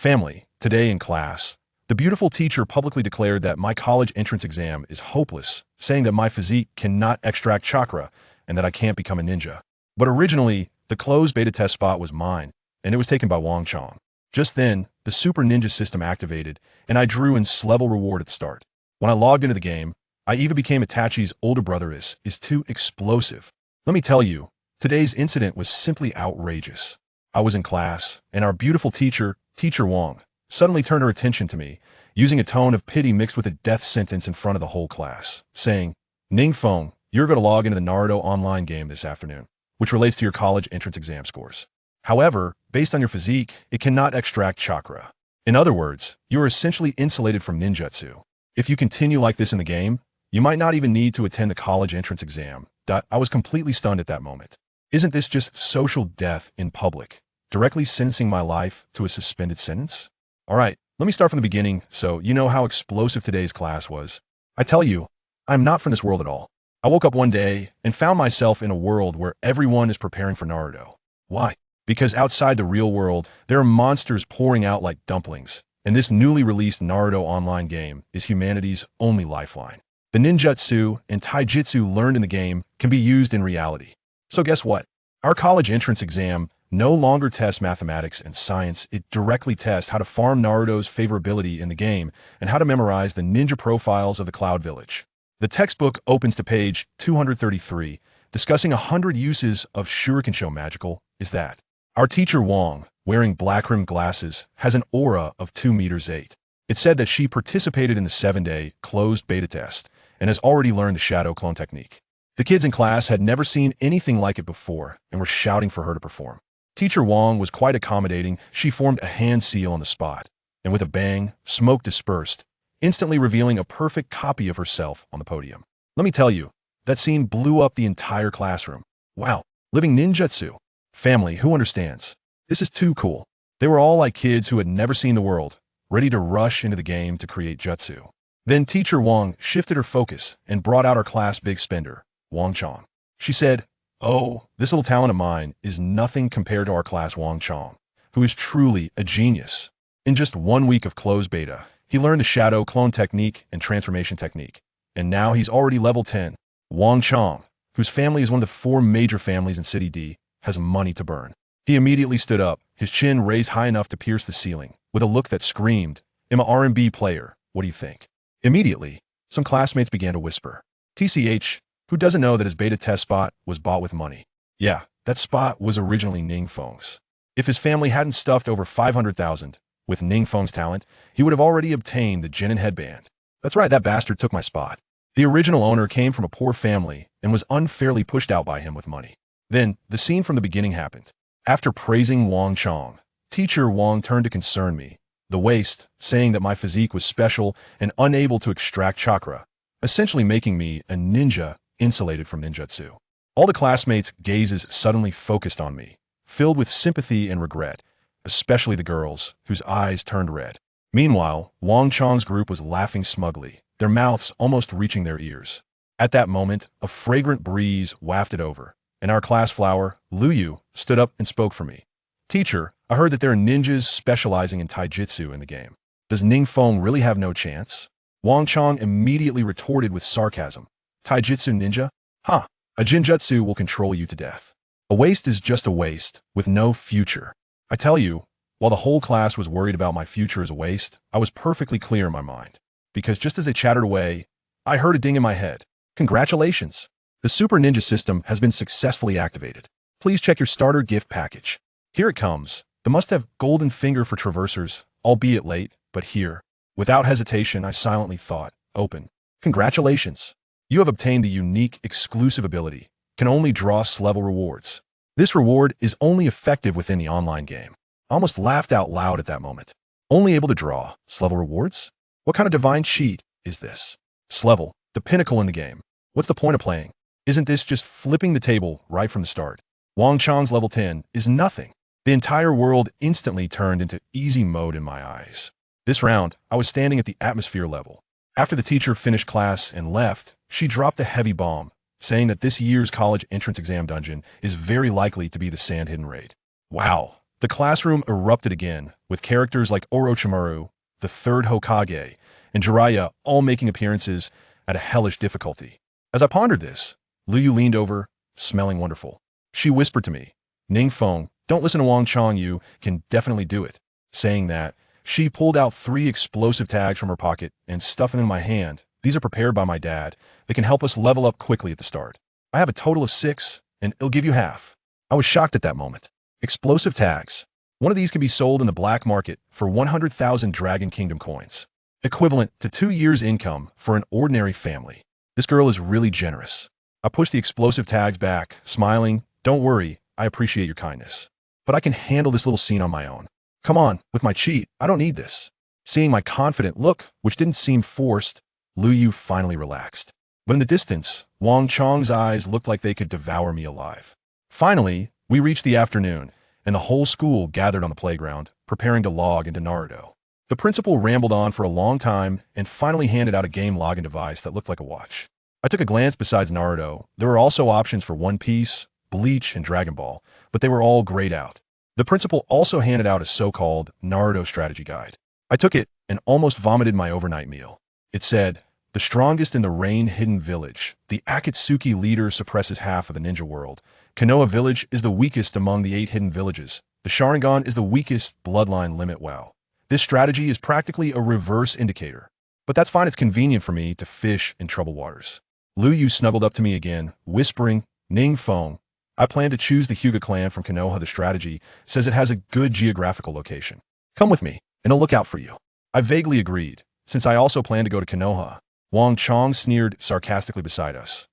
Family, today in class, the beautiful teacher publicly declared that my college entrance exam is hopeless, saying that my physique cannot extract chakra and that I can't become a ninja. But originally, the closed beta test spot was mine, and it was taken by Wang Chong. Just then, the Super Ninja system activated, and I drew in level reward at the start. When I logged into the game, I even became Itachi's older brother is too explosive. Let me tell you, today's incident was simply outrageous. I was in class, and our beautiful teacher, Teacher Wang, suddenly turned her attention to me, using a tone of pity mixed with a death sentence in front of the whole class, saying, "NingFeng, you're going to log into the Naruto online game this afternoon, which relates to your college entrance exam scores. However, based on your physique, it cannot extract chakra. In other words, you are essentially insulated from ninjutsu. If you continue like this in the game, you might not even need to attend the college entrance exam." I was completely stunned at that moment. Isn't this just social death in public, directly sentencing my life to a suspended sentence? All right, let me start from the beginning so you know how explosive today's class was. I tell you, I'm not from this world at all. I woke up one day and found myself in a world where everyone is preparing for Naruto. Why? Because outside the real world, there are monsters pouring out like dumplings, and this newly released Naruto online game is humanity's only lifeline. The ninjutsu and taijutsu learned in the game can be used in reality. So guess what? Our college entrance exam no longer tests mathematics and science. It directly tests how to farm Naruto's favorability in the game and how to memorize the ninja profiles of the Cloud Village. The textbook opens to page 233, discussing 100 uses of Shuriken. Show magical is that our teacher Wang, wearing black-rimmed glasses, has an aura of 2 meters 8. It said that she participated in the 7-day closed beta test and has already learned the shadow clone technique. The kids in class had never seen anything like it before and were shouting for her to perform. Teacher Wang was quite accommodating. She formed a hand seal on the spot, and with a bang, smoke dispersed, instantly revealing a perfect copy of herself on the podium. Let me tell you, that scene blew up the entire classroom. Wow, living ninjutsu. Family, who understands? This is too cool. They were all like kids who had never seen the world, ready to rush into the game to create jutsu. Then Teacher Wang shifted her focus and brought out our class big spender, Wang Chong. She said, "Oh, this little talent of mine is nothing compared to our class Wang Chong, who is truly a genius. In just 1 week of closed beta, he learned the shadow clone technique and transformation technique, and now he's already level 10. Wang Chong, whose family is one of the 4 major families in City D, has money to burn." He immediately stood up, his chin raised high enough to pierce the ceiling, with a look that screamed, "I'm a R&B player, what do you think?" Immediately, some classmates began to whisper, "TCH, who doesn't know that his beta test spot was bought with money?" Yeah, that spot was originally NingFeng's. If his family hadn't stuffed over 500,000 with NingFeng's talent, he would have already obtained the Genin headband. That's right, that bastard took my spot. The original owner came from a poor family and was unfairly pushed out by him with money. Then, the scene from the beginning happened. After praising Wang Chong, Teacher Wang turned to concern me, the waist, saying that my physique was special and unable to extract chakra, essentially making me a ninja insulated from ninjutsu. All the classmates' gazes suddenly focused on me, filled with sympathy and regret, especially the girls, whose eyes turned red. Meanwhile, Wang Chong's group was laughing smugly, their mouths almost reaching their ears. At that moment, a fragrant breeze wafted over, and our class flower, Lu Yu, stood up and spoke for me. "Teacher, I heard that there are ninjas specializing in taijutsu in the game. Does NingFeng really have no chance?" Wang Chong immediately retorted with sarcasm. "Taijutsu ninja? Huh, a jinjutsu will control you to death. A waste is just a waste, with no future." I tell you, while the whole class was worried about my future as a waste, I was perfectly clear in my mind. Because just as they chattered away, I heard a ding in my head. "Congratulations! The Super Ninja system has been successfully activated. Please check your starter gift package. Here it comes. The must-have golden finger for traversers, albeit late, but here." Without hesitation, I silently thought, "Open. Congratulations. You have obtained the unique, exclusive ability. Can only draw level rewards. This reward is only effective within the online game." I almost laughed out loud at that moment. Only able to draw level rewards? What kind of divine cheat is this? Level, the pinnacle in the game. What's the point of playing? Isn't this just flipping the table right from the start? Wang Chong's level 10 is nothing. The entire world instantly turned into easy mode in my eyes. This round, I was standing at the atmosphere level. After the teacher finished class and left, she dropped a heavy bomb, saying that this year's college entrance exam dungeon is very likely to be the Sand Hidden Raid. Wow, The classroom erupted again, with characters like Orochimaru, the third Hokage, and Jiraiya all making appearances at a hellish difficulty. As I pondered this, Liu leaned over, smelling wonderful. She whispered to me, "NingFeng, don't listen to Wang Chong, you can definitely do it." Saying that, she pulled out 3 explosive tags from her pocket and stuffed them in my hand. These are prepared by my dad. They can help us level up quickly at the start. I have a total of 6, and it'll give you half. I was shocked at that moment. Explosive tags. One of these can be sold in the black market for 100,000 Dragon Kingdom coins, equivalent to 2 years' income for an ordinary family. This girl is really generous. I pushed the explosive tags back, smiling. "Don't worry, I appreciate your kindness. But I can handle this little scene on my own. Come on, with my cheat, I don't need this." Seeing my confident look, which didn't seem forced, Liu Yu finally relaxed. But in the distance, Wang Chong's eyes looked like they could devour me alive. Finally, we reached the afternoon, and the whole school gathered on the playground, preparing to log into Naruto. The principal rambled on for a long time and finally handed out a game login device that looked like a watch. I took a glance. Besides Naruto, there were also options for One Piece, Bleach, and Dragon Ball, but they were all grayed out. The principal also handed out a so-called Naruto strategy guide. I took it and almost vomited my overnight meal. It said, "The strongest in the rain-hidden village. The Akatsuki leader suppresses half of the ninja world. Konoha village is the weakest among the 8 hidden villages. The Sharingan is the weakest bloodline limit. Wow. This strategy is practically a reverse indicator. But that's fine, it's convenient for me to fish in troubled waters." Liu Yu snuggled up to me again, whispering, "NingFeng, I plan to choose the Hyuga clan from Konoha. The strategy says it has a good geographical location. Come with me, and I'll look out for you." I vaguely agreed, since I also plan to go to Konoha. Wang Chong sneered sarcastically beside us.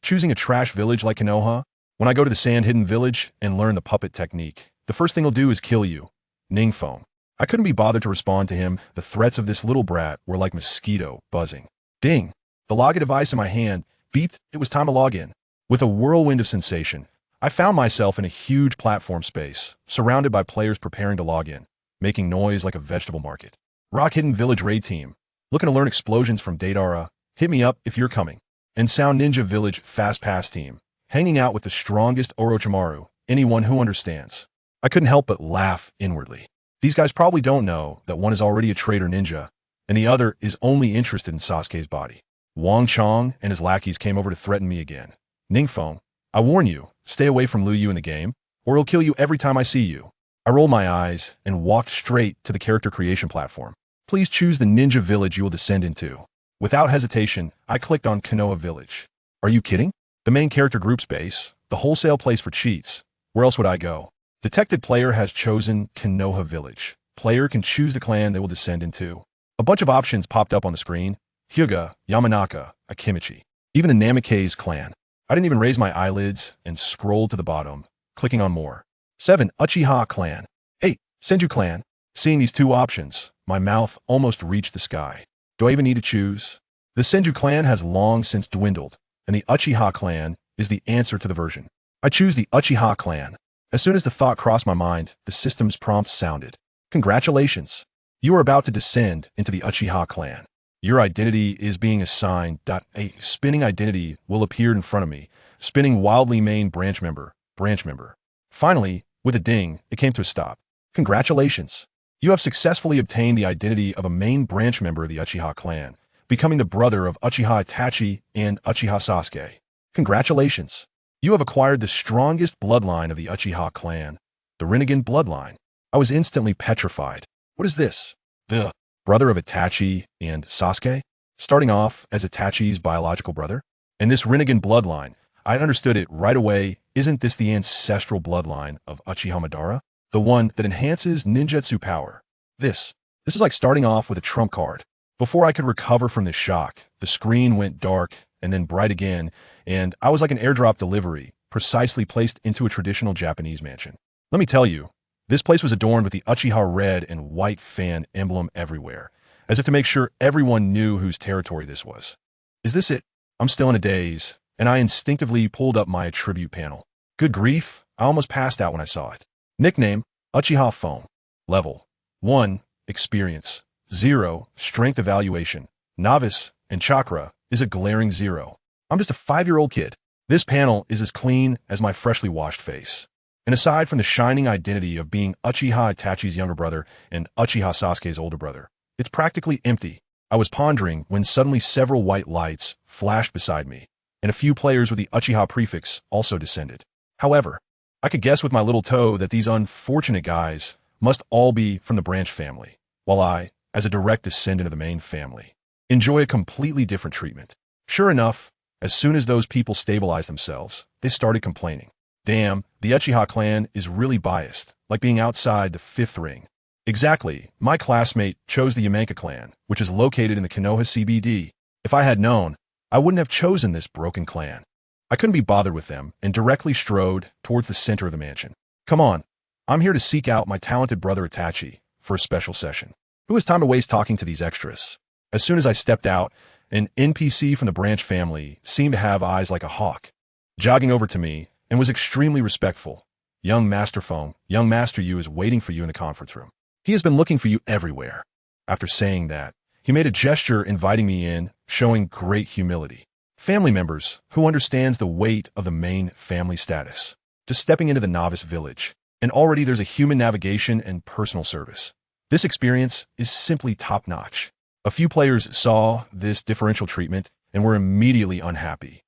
"Choosing a trash village like Konoha? When I go to the sand-hidden village and learn the puppet technique, the first thing he'll do is kill you." NingFeng. I couldn't be bothered to respond to him. The threats of this little brat were like mosquito buzzing. Ding! The login device in my hand beeped. It was time to log in. With a whirlwind of sensation, I found myself in a huge platform space, surrounded by players preparing to log in, making noise like a vegetable market. Rock Hidden Village Raid Team. Looking to learn explosions from Datara? Hit me up if you're coming. And Sound Ninja Village Fast Pass Team. Hanging out with the strongest Orochimaru. Anyone who understands. I couldn't help but laugh inwardly. These guys probably don't know that one is already a traitor ninja, and the other is only interested in Sasuke's body. Wang Chong and his lackeys came over to threaten me again. "NingFeng, I warn you, stay away from Liu Yu in the game, or he'll kill you every time I see you." I rolled my eyes and walked straight to the character creation platform. "Please choose the ninja village you will descend into." Without hesitation, I clicked on Konoha Village. Are you kidding? The main character group's base, the wholesale place for cheats. Where else would I go? Detected player has chosen Konoha Village. Player can choose the clan they will descend into. A bunch of options popped up on the screen. Hyuga, Yamanaka, Akimichi, even a Namikaze clan. I didn't even raise my eyelids and scrolled to the bottom, clicking on more. 7 Uchiha clan. 8 Senju clan. Seeing these 2 options, my mouth almost reached the sky. Do I even need to choose? The Senju clan has long since dwindled, and the Uchiha clan is the answer to the version. I choose the Uchiha clan. As soon as the thought crossed my mind, the system's prompt sounded. "Congratulations. You are about to descend into the Uchiha clan. Your identity is being assigned. A spinning identity will appear in front of me. Spinning wildly main branch member, branch member." Finally, with a ding, it came to a stop. "Congratulations. You have successfully obtained the identity of a main branch member of the Uchiha clan, becoming the brother of Uchiha Itachi and Uchiha Sasuke. Congratulations. You have acquired the strongest bloodline of the Uchiha clan, the Rinnegan bloodline." I was instantly petrified. What is this? The brother of Itachi and Sasuke? Starting off as Itachi's biological brother? And this Rinnegan bloodline, I understood it right away. Isn't this the ancestral bloodline of Uchiha Madara? The one that enhances ninjutsu power. This is like starting off with a trump card. Before I could recover from this shock, the screen went dark and then bright again, and I was like an airdrop delivery, precisely placed into a traditional Japanese mansion. Let me tell you, this place was adorned with the Uchiha red and white fan emblem everywhere, as if to make sure everyone knew whose territory this was. Is this it? I'm still in a daze, and I instinctively pulled up my attribute panel. Good grief, I almost passed out when I saw it. Nickname, Uchiha Foam. Level, 1, Experience, 0, Strength Evaluation. Novice and Chakra is a glaring 0. I'm just a 5-year-old kid. This panel is as clean as my freshly washed face. And aside from the shining identity of being Uchiha Itachi's younger brother and Uchiha Sasuke's older brother, it's practically empty. I was pondering when suddenly several white lights flashed beside me, and a few players with the Uchiha prefix also descended. However, I could guess with my little toe that these unfortunate guys must all be from the branch family, while I, as a direct descendant of the main family, enjoy a completely different treatment. Sure enough, as soon as those people stabilized themselves, they started complaining. Damn, the Uchiha clan is really biased, like being outside the fifth ring. Exactly, my classmate chose the Yamanka clan, which is located in the Konoha CBD. If I had known, I wouldn't have chosen this broken clan. I couldn't be bothered with them and directly strode towards the center of the mansion. Come on, I'm here to seek out my talented brother Itachi for a special session. Who has time to waste talking to these extras? As soon as I stepped out, an NPC from the branch family seemed to have eyes like a hawk, jogging over to me and was extremely respectful. Young Master Feng, young Master Yu is waiting for you in the conference room. He has been looking for you everywhere. After saying that, he made a gesture inviting me in, showing great humility. Family members who understands the weight of the main family status. Just stepping into the novice village, and already there's a human navigation and personal service. This experience is simply top-notch. A few players saw this differential treatment and were immediately unhappy,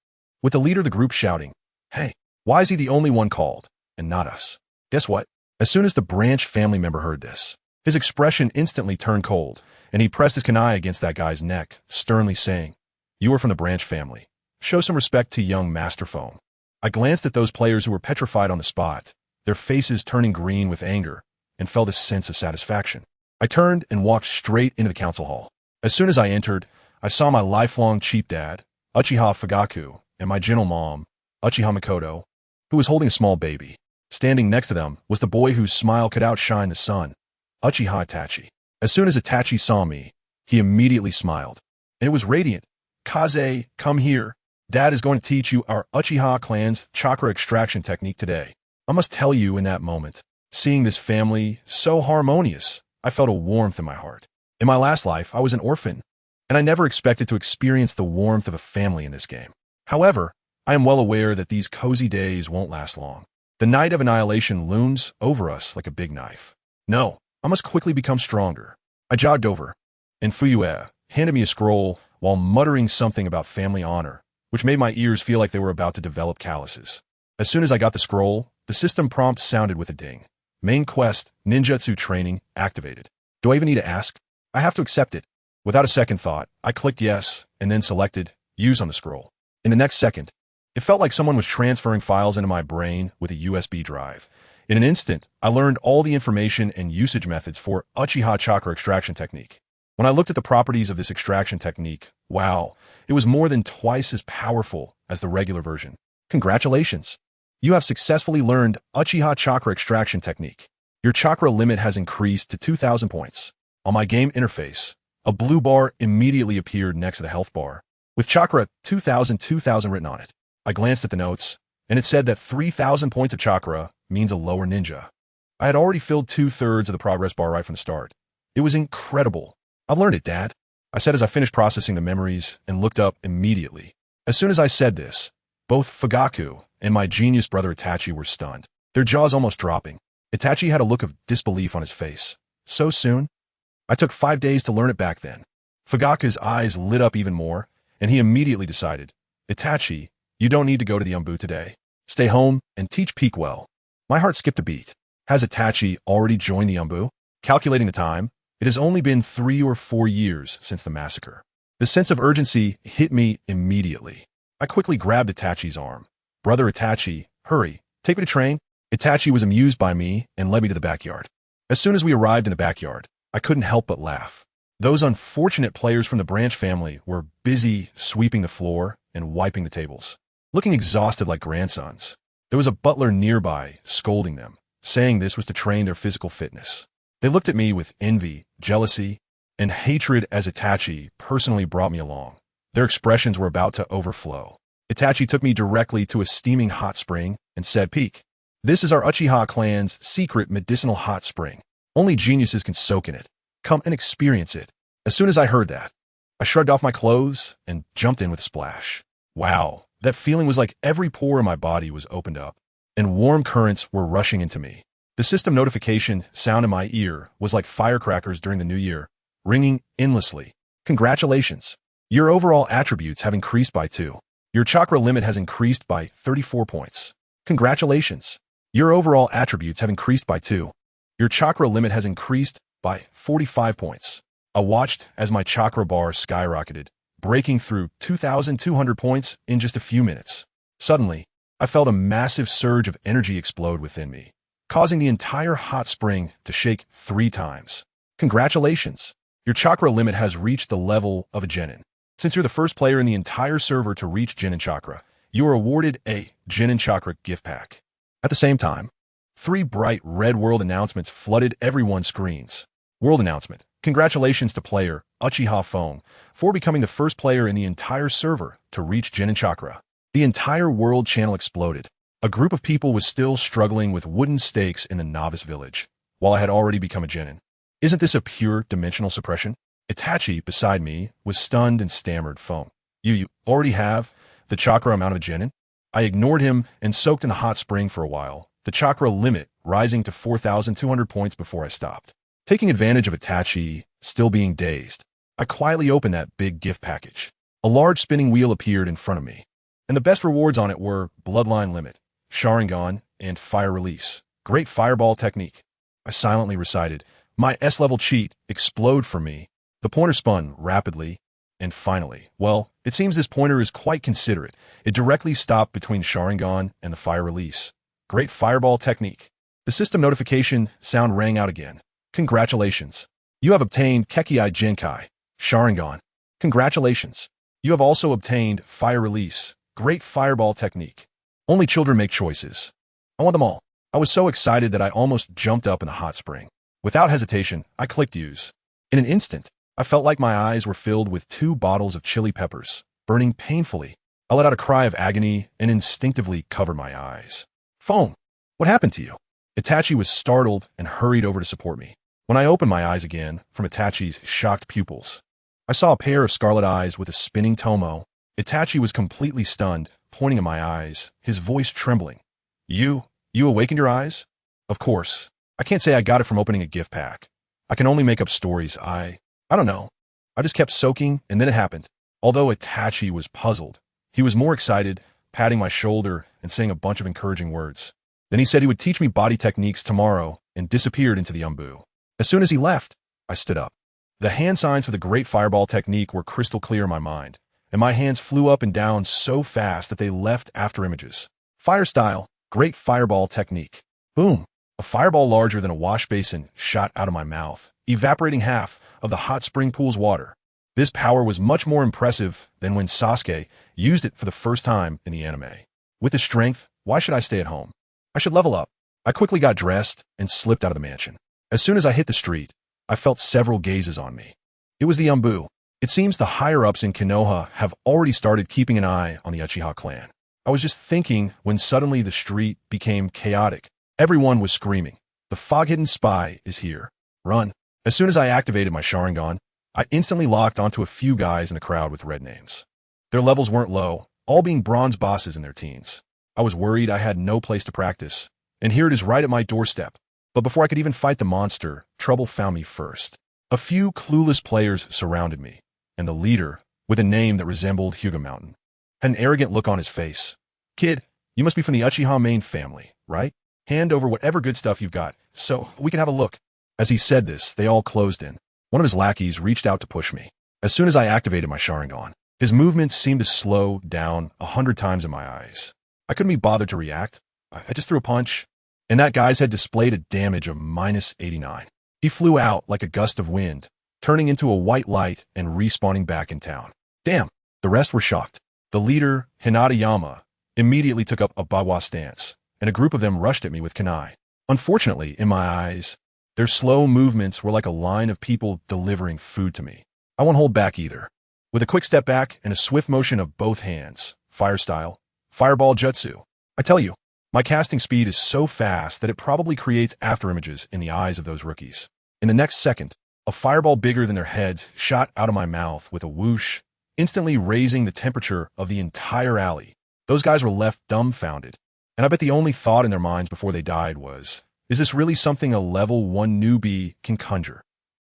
with the leader of the group shouting, "Hey, why is he the only one called, and not us?" Guess what? As soon as the branch family member heard this, his expression instantly turned cold, and he pressed his kunai against that guy's neck, sternly saying, "You are from the branch family. Show some respect to young Master Feng." I glanced at those players who were petrified on the spot, their faces turning green with anger, and felt a sense of satisfaction. I turned and walked straight into the council hall. As soon as I entered, I saw my lifelong cheap dad, Uchiha Fugaku, and my gentle mom, Uchiha Makoto, who was holding a small baby. Standing next to them was the boy whose smile could outshine the sun, Uchiha Itachi. As soon as Itachi saw me, he immediately smiled, and it was radiant. "Kaze, come here. Dad is going to teach you our Uchiha clan's chakra extraction technique today." I must tell you, in that moment, seeing this family so harmonious, I felt a warmth in my heart. In my last life, I was an orphan, and I never expected to experience the warmth of a family in this game. However, I am well aware that these cozy days won't last long. The night of annihilation looms over us like a big knife. No, I must quickly become stronger. I jogged over, and Fuyue handed me a scroll while muttering something about family honor, which made my ears feel like they were about to develop calluses. As soon as I got the scroll, the system prompt sounded with a ding. Main quest, ninjutsu training, activated. Do I even need to ask? I have to accept it. Without a second thought, I clicked yes, and then selected use on the scroll. In the next second, it felt like someone was transferring files into my brain with a USB drive. In an instant, I learned all the information and usage methods for Uchiha chakra extraction technique. When I looked at the properties of this extraction technique, wow, it was more than twice as powerful as the regular version. Congratulations! You have successfully learned Uchiha chakra extraction technique. Your chakra limit has increased to 2,000 points. On my game interface, a blue bar immediately appeared next to the health bar, with chakra 2000 written on it. I glanced at the notes, and it said that 3,000 points of chakra means a lower ninja. I had already filled 2/3 of the progress bar right from the start. It was incredible. "I've learned it, Dad," I said as I finished processing the memories and looked up immediately. As soon as I said this, both Fugaku and my genius brother Itachi were stunned, their jaws almost dropping. Itachi had a look of disbelief on his face. So soon? I took 5 days to learn it back then. Fugaku's eyes lit up even more, and he immediately decided, "Itachi, you don't need to go to the Umbu today. Stay home and teach Peak well." My heart skipped a beat. Has Itachi already joined the Umbu? Calculating the time, it has only been 3 or 4 years since the massacre. The sense of urgency hit me immediately. I quickly grabbed Itachi's arm. "Brother Itachi, hurry, take me to train." Itachi was amused by me and led me to the backyard. As soon as we arrived in the backyard, I couldn't help but laugh. Those unfortunate players from the branch family were busy sweeping the floor and wiping the tables, looking exhausted like grandsons. There was a butler nearby scolding them, saying this was to train their physical fitness. They looked at me with envy, jealousy, and hatred as Itachi personally brought me along. Their expressions were about to overflow. Itachi took me directly to a steaming hot spring and said, "Peek, this is our Uchiha clan's secret medicinal hot spring. Only geniuses can soak in it. Come and experience it." As soon as I heard that, I shrugged off my clothes and jumped in with a splash. Wow, that feeling was like every pore in my body was opened up. and warm currents were rushing into me. The system notification sound in my ear was like firecrackers during the new year, ringing endlessly. Congratulations! Your overall attributes have increased by 2. Your chakra limit has increased by 34 points. Congratulations! Your overall attributes have increased by 2. Your chakra limit has increased by 45 points. I watched as my chakra bar skyrocketed, breaking through 2,200 points in just a few minutes. Suddenly, I felt a massive surge of energy explode within me, causing the entire hot spring to shake 3 times. Congratulations! Your chakra limit has reached the level of a genin. Since you're the first player in the entire server to reach genin chakra, you are awarded a genin chakra gift pack. At the same time, 3 bright red world announcements flooded everyone's screens. World announcement. Congratulations to player Uchiha Fong for becoming the first player in the entire server to reach genin chakra. The entire world channel exploded. A group of people was still struggling with wooden stakes in the novice village, while I had already become a genin. Isn't this a pure dimensional suppression? Itachi, beside me, was stunned and stammered, Fong. You already have the chakra amount of a genin? I ignored him and soaked in the hot spring for a while, the chakra limit rising to 4,200 points before I stopped. Taking advantage of Itachi still being dazed, I quietly opened that big gift package. A large spinning wheel appeared in front of me, and the best rewards on it were bloodline limit, Sharingan, and fire release. Great fireball technique. I silently recited. My S-level cheat explode for me. The pointer spun rapidly, and finally, well, it seems this pointer is quite considerate. It directly stopped between Sharingan and the fire release. Great fireball technique. The system notification sound rang out again. Congratulations. You have obtained Kekkei Jinkai, Sharingan. Congratulations. You have also obtained fire release. Great fireball technique. Only children make choices. I want them all. I was so excited that I almost jumped up in the hot spring. Without hesitation, I clicked use. In an instant, I felt like my eyes were filled with 2 bottles of chili peppers, burning painfully. I let out a cry of agony and instinctively covered my eyes. Foam, what happened to you? Itachi was startled and hurried over to support me. When I opened my eyes again from Itachi's shocked pupils, I saw a pair of scarlet eyes with a spinning tomo. Itachi was completely stunned, pointing at my eyes, his voice trembling. You awakened your eyes? Of course. I can't say I got it from opening a gift pack. I can only make up stories. I don't know. I just kept soaking, and then it happened. Although Itachi was puzzled, he was more excited, patting my shoulder and saying a bunch of encouraging words. Then he said he would teach me body techniques tomorrow and disappeared into the umbu. As soon as he left, I stood up. The hand signs for the great fireball technique were crystal clear in my mind, and my hands flew up and down so fast that they left after images. Fire style, great fireball technique. Boom! A fireball larger than a wash basin shot out of my mouth, evaporating half of the hot spring pool's water. This power was much more impressive than when Sasuke used it for the first time in the anime. With this strength, why should I stay at home? I should level up. I quickly got dressed and slipped out of the mansion. As soon as I hit the street, I felt several gazes on me. It was the umbu. It seems the higher-ups in Konoha have already started keeping an eye on the Uchiha clan. I was just thinking when suddenly the street became chaotic. Everyone was screaming, "The fog-hidden spy is here. Run." As soon as I activated my Sharingan, I instantly locked onto a few guys in a crowd with red names. Their levels weren't low, all being bronze bosses in their teens. I was worried I had no place to practice, and here it is right at my doorstep. But before I could even fight the monster, trouble found me first. A few clueless players surrounded me, and the leader, with a name that resembled Hyuga Mountain, had an arrogant look on his face. "Kid, you must be from the Uchiha main family, right? Hand over whatever good stuff you've got, so we can have a look." As he said this, they all closed in. One of his lackeys reached out to push me. As soon as I activated my Sharingan, his movements seemed to slow down 100 times in my eyes. I couldn't be bothered to react. I just threw a punch, and that guy's head displayed a damage of -89. He flew out like a gust of wind, turning into a white light and respawning back in town. Damn! The rest were shocked. The leader, Hinata Yama, immediately took up a Bawa stance, and a group of them rushed at me with kunai. Unfortunately, in my eyes, their slow movements were like a line of people delivering food to me. I won't hold back either. With a quick step back and a swift motion of both hands, fire style, fireball jutsu. I tell you, my casting speed is so fast that it probably creates afterimages in the eyes of those rookies. In the next second, a fireball bigger than their heads shot out of my mouth with a whoosh, instantly raising the temperature of the entire alley. Those guys were left dumbfounded. And I bet the only thought in their minds before they died was, is this really something a level 1 newbie can conjure?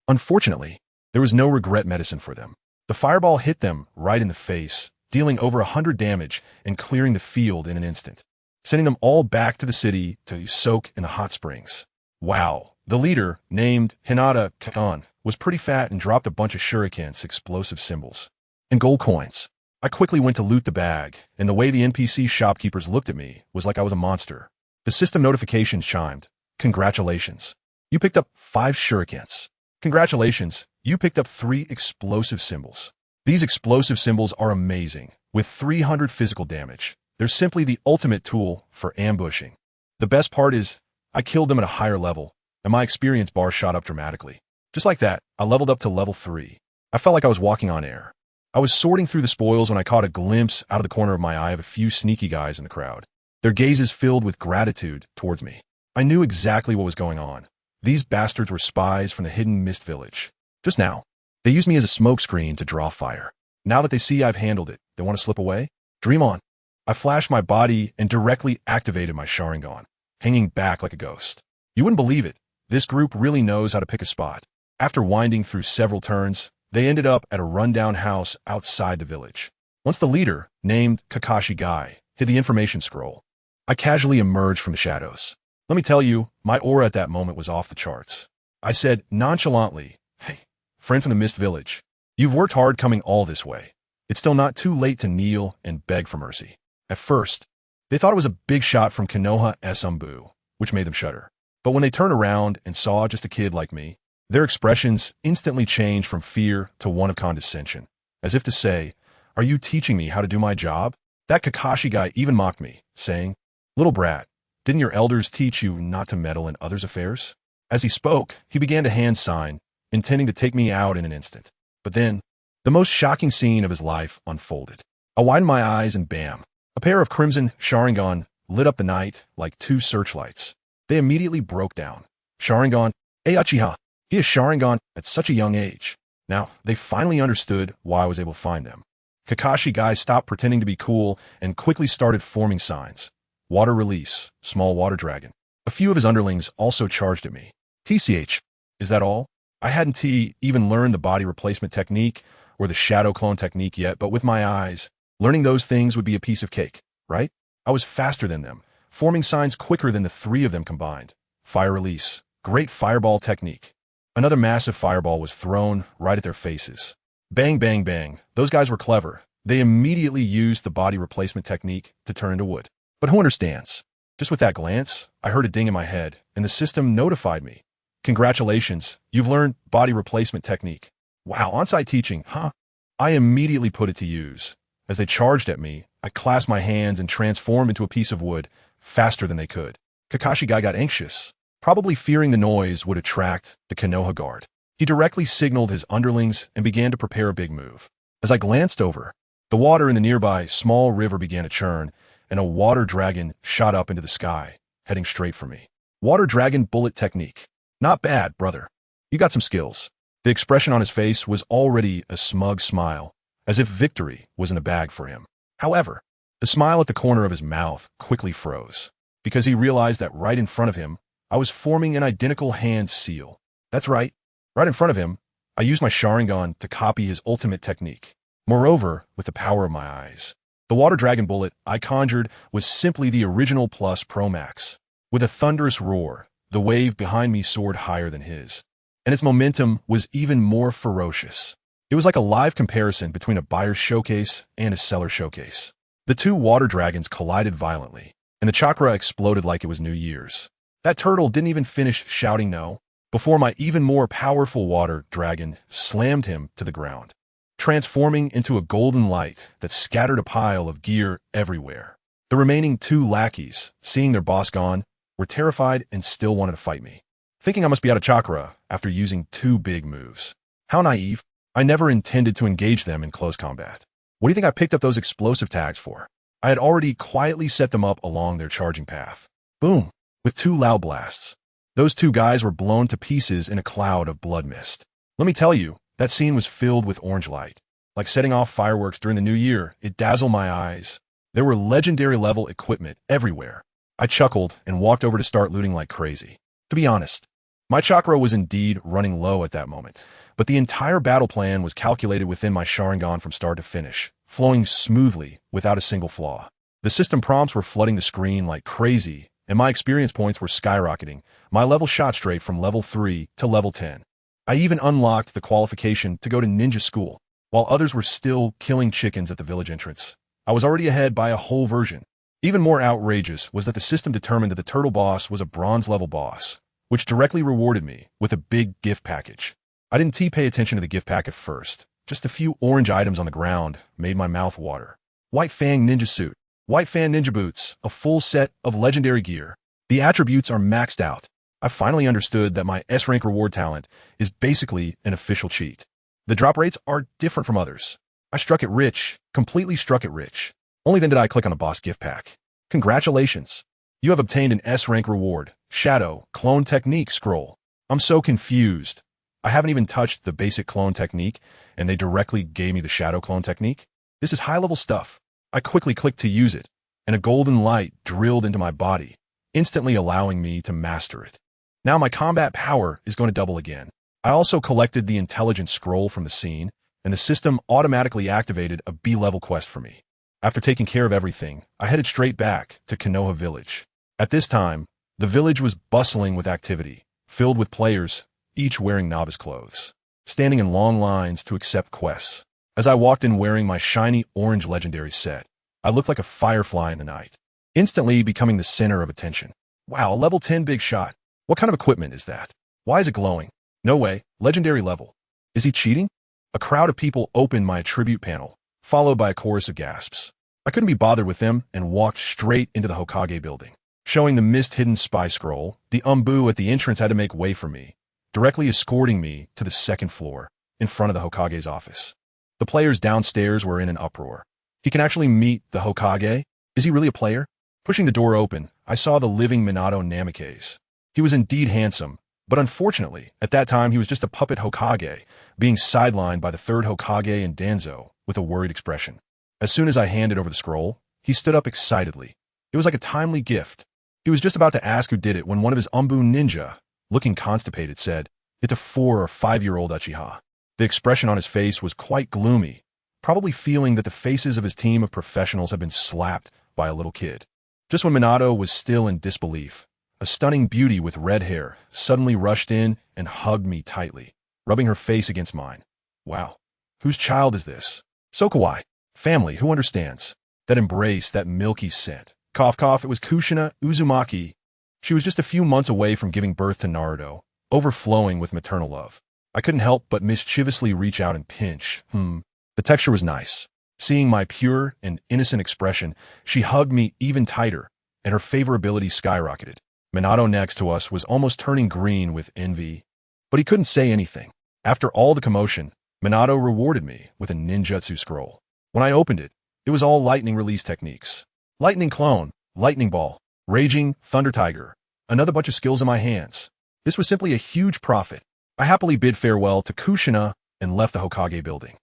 Unfortunately, there was no regret medicine for them. The fireball hit them right in the face, dealing over 100 damage and clearing the field in an instant, sending them all back to the city to soak in the hot springs. Wow. The leader, named Hinata Kakan, was pretty fat and dropped a bunch of shurikens, explosive symbols, and gold coins. I quickly went to loot the bag, and the way the NPC shopkeepers looked at me was like I was a monster. The system notification chimed. Congratulations. You picked up 5 shurikens. Congratulations. You picked up 3 explosive symbols. These explosive symbols are amazing. With 300 physical damage, they're simply the ultimate tool for ambushing. The best part is, I killed them at a higher level, and my experience bar shot up dramatically. Just like that, I leveled up to level 3. I felt like I was walking on air. I was sorting through the spoils when I caught a glimpse out of the corner of my eye of a few sneaky guys in the crowd. Their gazes filled with gratitude towards me. I knew exactly what was going on. These bastards were spies from the hidden mist village. Just now, they used me as a smokescreen to draw fire. Now that they see I've handled it, they want to slip away? Dream on. I flashed my body and directly activated my Sharingan, hanging back like a ghost. You wouldn't believe it. This group really knows how to pick a spot. After winding through several turns, they ended up at a rundown house outside the village. Once the leader, named Kakashi Guy, hit the information scroll, I casually emerged from the shadows. Let me tell you, my aura at that moment was off the charts. I said nonchalantly, "Hey, friend from the Mist Village, you've worked hard coming all this way. It's still not too late to kneel and beg for mercy." At first, they thought it was a big shot from Konoha Esumbu, which made them shudder. But when they turned around and saw just a kid like me, their expressions instantly changed from fear to one of condescension, as if to say, "Are you teaching me how to do my job?" That Kakashi guy even mocked me, saying, "Little brat, didn't your elders teach you not to meddle in others' affairs?" As he spoke, he began to hand sign, intending to take me out in an instant. But then, the most shocking scene of his life unfolded. I widened my eyes and bam, a pair of crimson Sharingan lit up the night like 2 searchlights. They immediately broke down. Sharingan, Uchiha. He has Sharingan at such a young age. Now, they finally understood why I was able to find them. Kakashi guy stopped pretending to be cool and quickly started forming signs. Water release, small water dragon. A few of his underlings also charged at me. TCH, is that all? I hadn't even learned the body replacement technique or the shadow clone technique yet, but with my eyes, learning those things would be a piece of cake, right? I was faster than them, forming signs quicker than the 3 of them combined. Fire release, great fireball technique. Another massive fireball was thrown right at their faces. Bang, bang, bang. Those guys were clever. They immediately used the body replacement technique to turn into wood. But who understands? Just with that glance, I heard a ding in my head, and the system notified me. Congratulations, you've learned body replacement technique. Wow, on-site teaching, huh? I immediately put it to use. As they charged at me, I clasped my hands and transformed into a piece of wood faster than they could. Kakashi guy got anxious, probably fearing the noise would attract the Konoha guard. He directly signaled his underlings and began to prepare a big move. As I glanced over, the water in the nearby small river began to churn, and a water dragon shot up into the sky, heading straight for me. Water dragon bullet technique. Not bad, brother. You got some skills. The expression on his face was already a smug smile, as if victory was in the bag for him. However, the smile at the corner of his mouth quickly froze, because he realized that right in front of him, I was forming an identical hand seal. That's right. Right in front of him, I used my Sharingan to copy his ultimate technique. Moreover, with the power of my eyes, the water dragon bullet I conjured was simply the original plus Pro Max. With a thunderous roar, the wave behind me soared higher than his, and its momentum was even more ferocious. It was like a live comparison between a buyer's showcase and a seller's showcase. The 2 water dragons collided violently, and the chakra exploded like it was New Year's. That turtle didn't even finish shouting no before my even more powerful water dragon slammed him to the ground, transforming into a golden light that scattered a pile of gear everywhere. The remaining 2 lackeys, seeing their boss gone, were terrified and still wanted to fight me, thinking I must be out of chakra after using 2 big moves. How naive. I never intended to engage them in close combat. What do you think I picked up those explosive tags for? I had already quietly set them up along their charging path. Boom! With 2 loud blasts. Those 2 guys were blown to pieces in a cloud of blood mist. Let me tell you, that scene was filled with orange light. Like setting off fireworks during the new year, it dazzled my eyes. There were legendary level equipment everywhere. I chuckled and walked over to start looting like crazy. To be honest, my chakra was indeed running low at that moment, but the entire battle plan was calculated within my Sharingan from start to finish, flowing smoothly without a single flaw. The system prompts were flooding the screen like crazy, and my experience points were skyrocketing. My level shot straight from level 3 to level 10. I even unlocked the qualification to go to ninja school, while others were still killing chickens at the village entrance. I was already ahead by a whole version. Even more outrageous was that the system determined that the turtle boss was a bronze-level boss, which directly rewarded me with a big gift package. I didn't pay attention to the gift pack at first. Just a few orange items on the ground made my mouth water. White Fang ninja suit, White Fan ninja boots, a full set of legendary gear. The attributes are maxed out. I finally understood that my S-rank reward talent is basically an official cheat. The drop rates are different from others. I struck it rich, completely struck it rich. Only then did I click on the boss gift pack. Congratulations! You have obtained an S-rank reward, Shadow Clone Technique scroll. I'm so confused. I haven't even touched the basic clone technique, and they directly gave me the Shadow Clone Technique? This is high-level stuff. I quickly clicked to use it, and a golden light drilled into my body, instantly allowing me to master it. Now my combat power is going to double again. I also collected the intelligence scroll from the scene, and the system automatically activated a B-level quest for me. After taking care of everything, I headed straight back to Konoha Village. At this time, the village was bustling with activity, filled with players, each wearing novice clothes, standing in long lines to accept quests. As I walked in wearing my shiny orange legendary set, I looked like a firefly in the night, instantly becoming the center of attention. Wow, a level 10 big shot. What kind of equipment is that? Why is it glowing? No way, legendary level. Is he cheating? A crowd of people opened my attribute panel, followed by a chorus of gasps. I couldn't be bothered with them and walked straight into the Hokage building. Showing the mist-hidden spy scroll, the Umbu at the entrance had to make way for me, directly escorting me to the second floor, in front of the Hokage's office. The players downstairs were in an uproar. He can actually meet the Hokage? Is he really a player? Pushing the door open, I saw the living Minato Namikaze. He was indeed handsome, but unfortunately, at that time he was just a puppet Hokage, being sidelined by the third Hokage and Danzo, with a worried expression. As soon as I handed over the scroll, he stood up excitedly. It was like a timely gift. He was just about to ask who did it when one of his Umbu ninja, looking constipated, said, "It's a 4 or 5-year-old Uchiha." The expression on his face was quite gloomy, probably feeling that the faces of his team of professionals had been slapped by a little kid. Just when Minato was still in disbelief, a stunning beauty with red hair suddenly rushed in and hugged me tightly, rubbing her face against mine. Wow, whose child is this? So kawaii. Family, who understands? That embrace, that milky scent. Cough, cough, it was Kushina Uzumaki. She was just a few months away from giving birth to Naruto, overflowing with maternal love. I couldn't help but mischievously reach out and pinch. The texture was nice. Seeing my pure and innocent expression, she hugged me even tighter, and her favorability skyrocketed. Minato next to us was almost turning green with envy, but he couldn't say anything. After all the commotion, Minato rewarded me with a ninjutsu scroll. When I opened it, it was all lightning release techniques. Lightning clone, lightning ball, raging thunder tiger, another bunch of skills in my hands. This was simply a huge profit. I happily bid farewell to Kushina and left the Hokage building.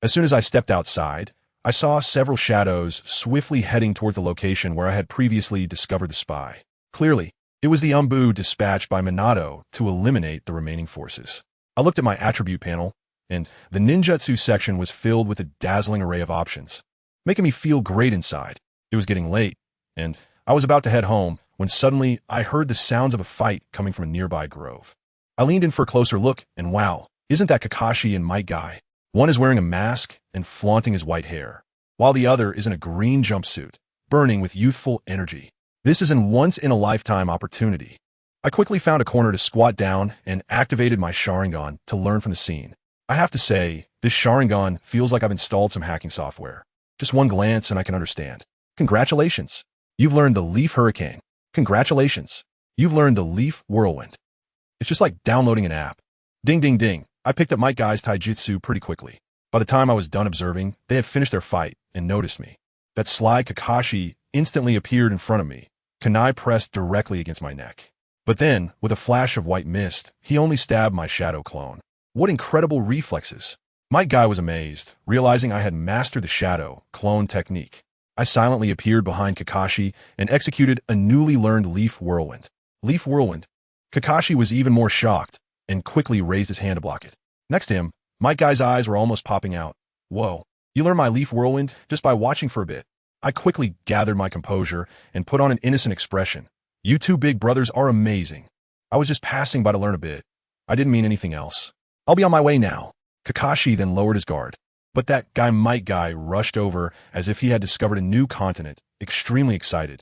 As soon as I stepped outside, I saw several shadows swiftly heading toward the location where I had previously discovered the spy. Clearly, it was the Umbu dispatched by Minato to eliminate the remaining forces. I looked at my attribute panel, and the ninjutsu section was filled with a dazzling array of options, making me feel great inside. It was getting late, and I was about to head home when suddenly I heard the sounds of a fight coming from a nearby grove. I leaned in for a closer look, and wow, isn't that Kakashi and Might Guy? One is wearing a mask and flaunting his white hair, while the other is in a green jumpsuit, burning with youthful energy. This is an once-in-a-lifetime opportunity. I quickly found a corner to squat down and activated my Sharingan to learn from the scene. I have to say, this Sharingan feels like I've installed some hacking software. Just one glance and I can understand. Congratulations! You've learned the Leaf Hurricane. Congratulations! You've learned the Leaf Whirlwind. It's just like downloading an app. Ding ding ding. I picked up Might Guy's taijutsu pretty quickly. By the time I was done observing, they had finished their fight and noticed me. That sly Kakashi instantly appeared in front of me, kunai pressed directly against my neck. But then, with a flash of white mist, he only stabbed my shadow clone. What incredible reflexes! Might Guy was amazed, realizing I had mastered the shadow clone technique. I silently appeared behind Kakashi and executed a newly learned Leaf Whirlwind. Leaf Whirlwind. Kakashi was even more shocked and quickly raised his hand to block it. Next to him, my guy's eyes were almost popping out. Whoa, you learned my Leaf Whirlwind just by watching for a bit. I quickly gathered my composure and put on an innocent expression. You two big brothers are amazing. I was just passing by to learn a bit. I didn't mean anything else. I'll be on my way now. Kakashi then lowered his guard. But that guy rushed over as if he had discovered a new continent, extremely excited.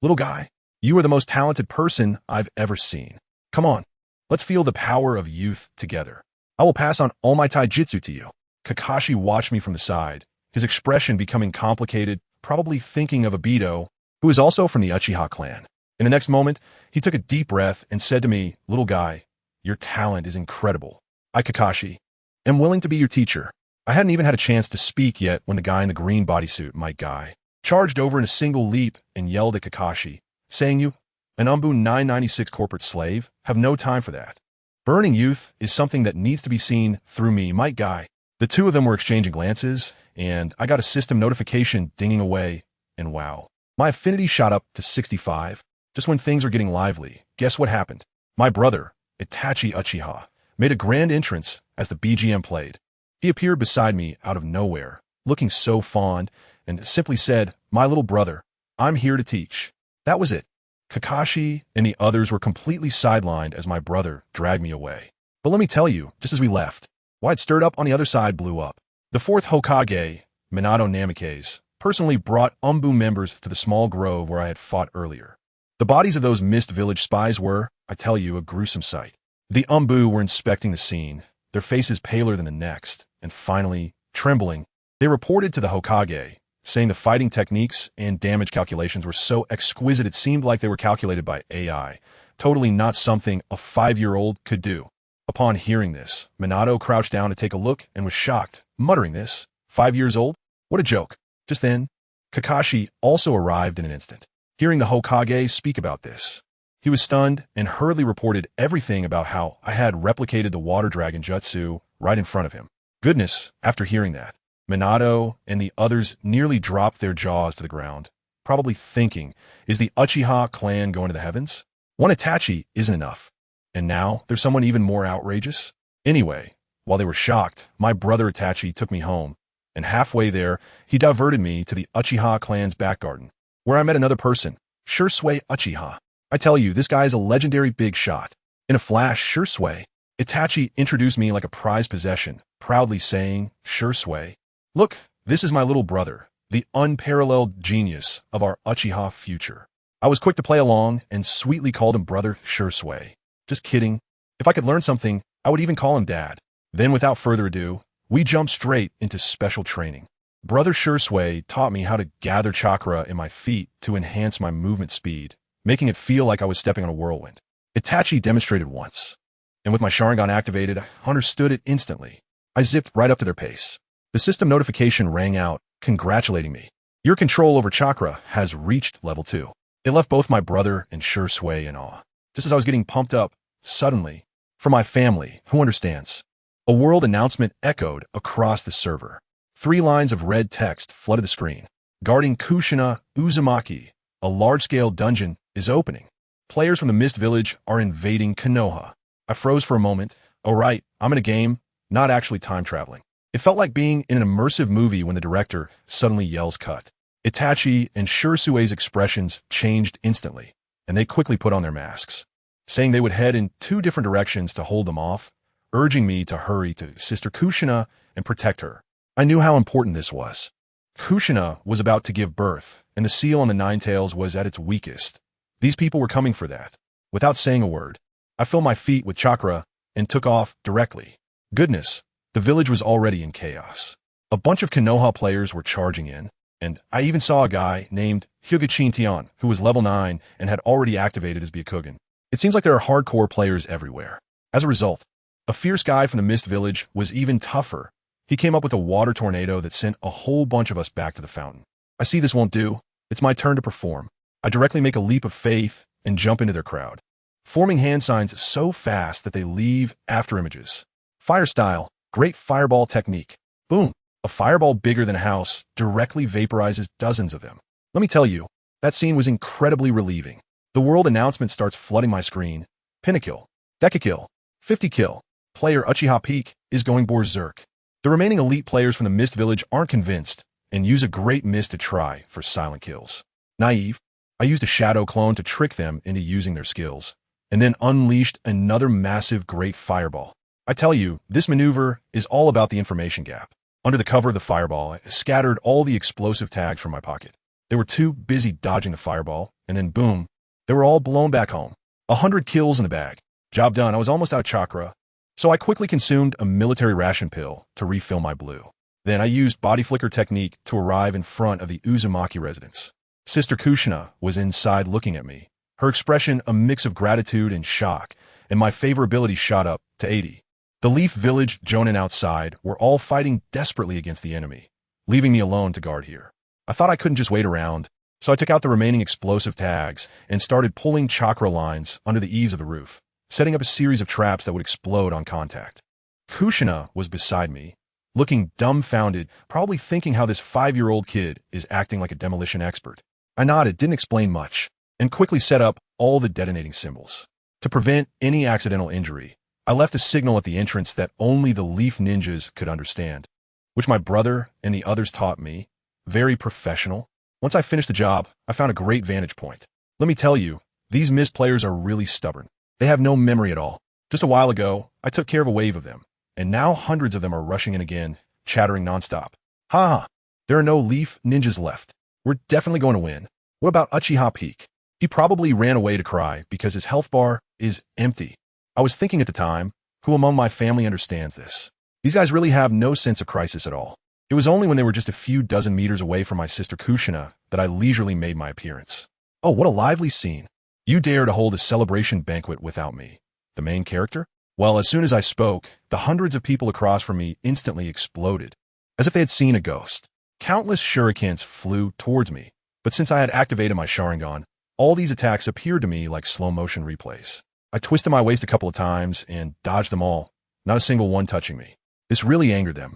Little guy, you are the most talented person I've ever seen. Come on, let's feel the power of youth together. I will pass on all my taijutsu to you. Kakashi watched me from the side, his expression becoming complicated, probably thinking of Obito, who is also from the Uchiha clan. In the next moment, he took a deep breath and said to me, little guy, your talent is incredible. I, Kakashi, am willing to be your teacher. I hadn't even had a chance to speak yet when the guy in the green bodysuit, my guy, charged over in a single leap and yelled at Kakashi, saying, you, an Umbu 996 corporate slave, have no time for that. Burning youth is something that needs to be seen through me, my guy. The two of them were exchanging glances, and I got a system notification dinging away, and wow. My affinity shot up to 65. Just when things were getting lively, guess what happened? My brother, Itachi Uchiha, made a grand entrance as the BGM played. He appeared beside me out of nowhere, looking so fond, and simply said, my little brother, I'm here to teach. That was it. Kakashi and the others were completely sidelined as my brother dragged me away. But let me tell you, just as we left, why it stirred up on the other side blew up. The fourth Hokage, Minato Namikaze, personally brought Umbu members to the small grove where I had fought earlier. The bodies of those Mist Village spies were, I tell you, a gruesome sight. The Umbu were inspecting the scene, their faces paler than the next, and finally, trembling, they reported to the Hokage, saying the fighting techniques and damage calculations were so exquisite it seemed like they were calculated by AI, totally not something a 5-year-old could do. Upon hearing this, Minato crouched down to take a look and was shocked, muttering this, 5 years old? What a joke. Just then, Kakashi also arrived in an instant. Hearing the Hokage speak about this, he was stunned and hurriedly reported everything about how I had replicated the water dragon jutsu right in front of him. Goodness, after hearing that, Minato and the others nearly dropped their jaws to the ground, probably thinking, is the Uchiha clan going to the heavens? One Itachi isn't enough. And now there's someone even more outrageous? Anyway, while they were shocked, my brother Itachi took me home, and halfway there, he diverted me to the Uchiha clan's back garden, where I met another person, Shursui Uchiha. I tell you, this guy is a legendary big shot. In a flash, Shursui Itachi introduced me like a prized possession, proudly saying, Shursui, look, this is my little brother, the unparalleled genius of our Uchiha future. I was quick to play along and sweetly called him Brother Shursui. Just kidding. If I could learn something, I would even call him Dad. Then without further ado, we jumped straight into special training. Brother Shursui taught me how to gather chakra in my feet to enhance my movement speed, making it feel like I was stepping on a whirlwind. Itachi demonstrated once, and with my Sharingan activated, I understood it instantly. I zipped right up to their pace. The system notification rang out, congratulating me. Your control over chakra has reached level 2. It left both my brother and Shursui in awe. Just as I was getting pumped up, suddenly, for my family, who understands, a world announcement echoed across the server. 3 lines of red text flooded the screen. Guarding Kushina Uzumaki, a large-scale dungeon is opening. Players from the Mist Village are invading Konoha. I froze for a moment. Oh right, I'm in a game, not actually time traveling. It felt like being in an immersive movie when the director suddenly yells cut. Itachi and Shursui's expressions changed instantly, and they quickly put on their masks, saying they would head in 2 different directions to hold them off, urging me to hurry to Sister Kushina and protect her. I knew how important this was. Kushina was about to give birth, and the seal on the 9 tails was at its weakest. These people were coming for that. Without saying a word, I filled my feet with chakra and took off directly. Goodness, the village was already in chaos. A bunch of Konoha players were charging in, and I even saw a guy named Hyuga who was level 9 and had already activated his Byakugan. It seems like there are hardcore players everywhere. As a result, a fierce guy from the Mist Village was even tougher. He came up with a water tornado that sent a whole bunch of us back to the fountain. I see this won't do. It's my turn to perform. I directly make a leap of faith and jump into their crowd, forming hand signs so fast that they leave after images. Fire style, great fireball technique. Boom. A fireball bigger than a house directly vaporizes dozens of them. Let me tell you, that scene was incredibly relieving. The world announcement starts flooding my screen. Pentakill, Decakill, 50 kill. Player Uchiha Peak is going berserk. The remaining elite players from the Mist Village aren't convinced and use a great mist to try for silent kills. Naive, I used a shadow clone to trick them into using their skills, and then unleashed another massive great fireball. I tell you, this maneuver is all about the information gap. Under the cover of the fireball, I scattered all the explosive tags from my pocket. They were too busy dodging the fireball, and then boom, they were all blown back home. 100 kills in the bag. Job done. I was almost out of chakra, so I quickly consumed a military ration pill to refill my blue. Then I used body flicker technique to arrive in front of the Uzumaki residence. Sister Kushina was inside looking at me, her expression a mix of gratitude and shock, and my favorability shot up to 80. The Leaf Village Jonin outside were all fighting desperately against the enemy, leaving me alone to guard here. I thought I couldn't just wait around, so I took out the remaining explosive tags and started pulling chakra lines under the eaves of the roof, setting up a series of traps that would explode on contact. Kushina was beside me, looking dumbfounded, probably thinking how this 5-year-old kid is acting like a demolition expert. I nodded, didn't explain much, and quickly set up all the detonating symbols. To prevent any accidental injury, I left a signal at the entrance that only the Leaf Ninjas could understand, which my brother and the others taught me. Very professional. Once I finished the job, I found a great vantage point. Let me tell you, these Mist players are really stubborn. They have no memory at all. Just a while ago, I took care of a wave of them, and now hundreds of them are rushing in again, chattering nonstop. Ha! There are no Leaf Ninjas left. We're definitely going to win. What about Uchiha Peak? He probably ran away to cry because his health bar is empty. I was thinking at the time, who among my family understands this? These guys really have no sense of crisis at all. It was only when they were just a few dozen meters away from my sister Kushina that I leisurely made my appearance. Oh, what a lively scene. You dare to hold a celebration banquet without me. The main character? Well, as soon as I spoke, the hundreds of people across from me instantly exploded, as if they had seen a ghost. Countless shurikens flew towards me, but since I had activated my Sharingan, all these attacks appeared to me like slow-motion replays. I twisted my waist a couple of times and dodged them all, not a single one touching me. This really angered them,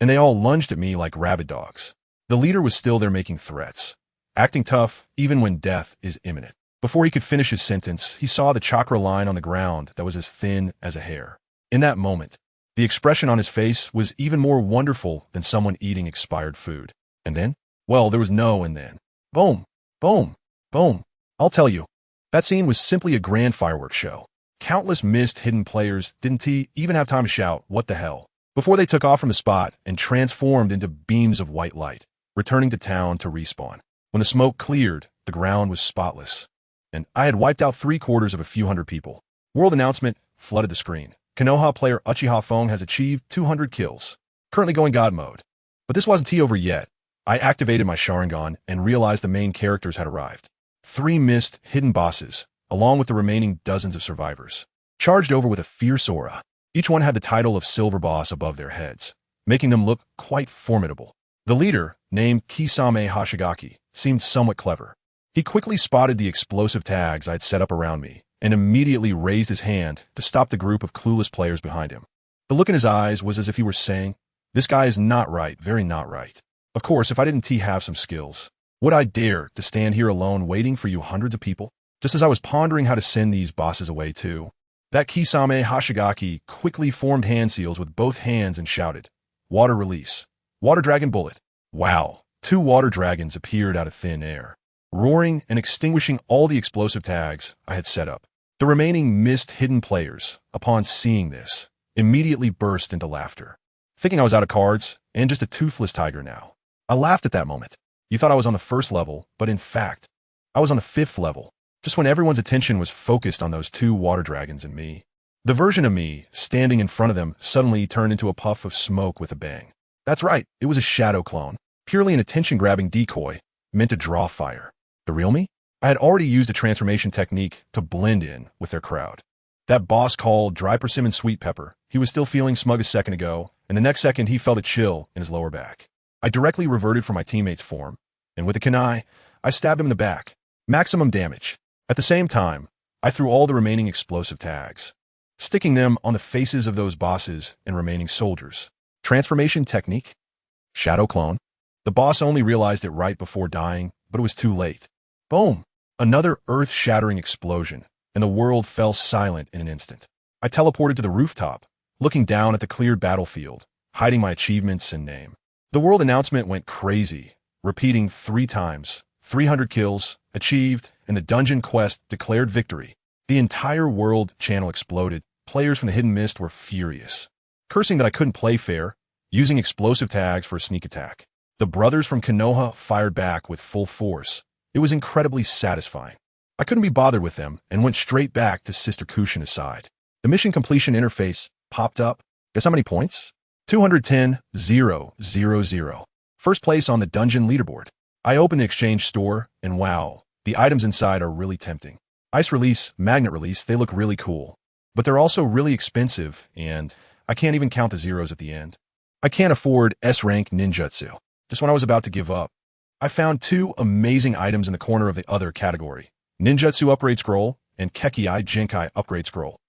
and they all lunged at me like rabid dogs. The leader was still there making threats, acting tough even when death is imminent. Before he could finish his sentence, he saw the chakra line on the ground that was as thin as a hair. In that moment, the expression on his face was even more wonderful than someone eating expired food. And then? Well, there was no and then. Boom, boom, boom. I'll tell you, that scene was simply a grand fireworks show. Countless missed hidden players didn't even have time to shout, "What the hell?" before they took off from the spot and transformed into beams of white light, returning to town to respawn. When the smoke cleared, the ground was spotless, and I had wiped out 3/4 of a few hundred people. World announcement flooded the screen. Konoha player Uchiha Fong has achieved 200 kills, currently going God mode. But this wasn't over yet. I activated my Sharingan and realized the main characters had arrived. 3 missed hidden bosses, along with the remaining dozens of survivors, charged over with a fierce aura. Each one had the title of Silver Boss above their heads, making them look quite formidable. The leader, named Kisame Hashigaki, seemed somewhat clever. He quickly spotted the explosive tags I'd set up around me and immediately raised his hand to stop the group of clueless players behind him. The look in his eyes was as if he were saying, "This guy is not right, very not right." Of course, if I didn't have some skills, would I dare to stand here alone waiting for you hundreds of people? Just as I was pondering how to send these bosses away too, that Kisame Hashigaki quickly formed hand seals with both hands and shouted, "Water release. Water dragon bullet." Wow, 2 water dragons appeared out of thin air, roaring and extinguishing all the explosive tags I had set up. The remaining missed hidden players, upon seeing this, immediately burst into laughter, thinking I was out of cards and just a toothless tiger now. I laughed at that moment. You thought I was on the 1st level, but in fact, I was on the 5th level, just when everyone's attention was focused on those 2 water dragons and me. The version of me, standing in front of them, suddenly turned into a puff of smoke with a bang. That's right, it was a shadow clone, purely an attention-grabbing decoy, meant to draw fire. The real me? I had already used a transformation technique to blend in with their crowd. That boss called Dry Persimmon Sweet Pepper, he was still feeling smug a second ago, and the next second he felt a chill in his lower back. I directly reverted from my teammate's form, and with a kunai, I stabbed him in the back. Maximum damage. At the same time, I threw all the remaining explosive tags, sticking them on the faces of those bosses and remaining soldiers. Transformation technique? Shadow clone. The boss only realized it right before dying, but it was too late. Boom! Another earth-shattering explosion, and the world fell silent in an instant. I teleported to the rooftop, looking down at the cleared battlefield, hiding my achievements and name. The world announcement went crazy, repeating 3 times, 300 kills, achieved, and the dungeon quest declared victory. The entire world channel exploded. Players from the Hidden Mist were furious, cursing that I couldn't play fair, using explosive tags for a sneak attack. The brothers from Konoha fired back with full force. It was incredibly satisfying. I couldn't be bothered with them and went straight back to Sister Kushina's side. The mission completion interface popped up. Guess how many points? 210,000. First place on the dungeon leaderboard. I opened the exchange store, and wow, the items inside are really tempting. Ice release, magnet release, they look really cool. But they're also really expensive, and I can't even count the zeros at the end. I can't afford S-rank ninjutsu. Just when I was about to give up, I found 2 amazing items in the corner of the other category. Ninjutsu upgrade scroll and Kekkei Jinkai upgrade scroll.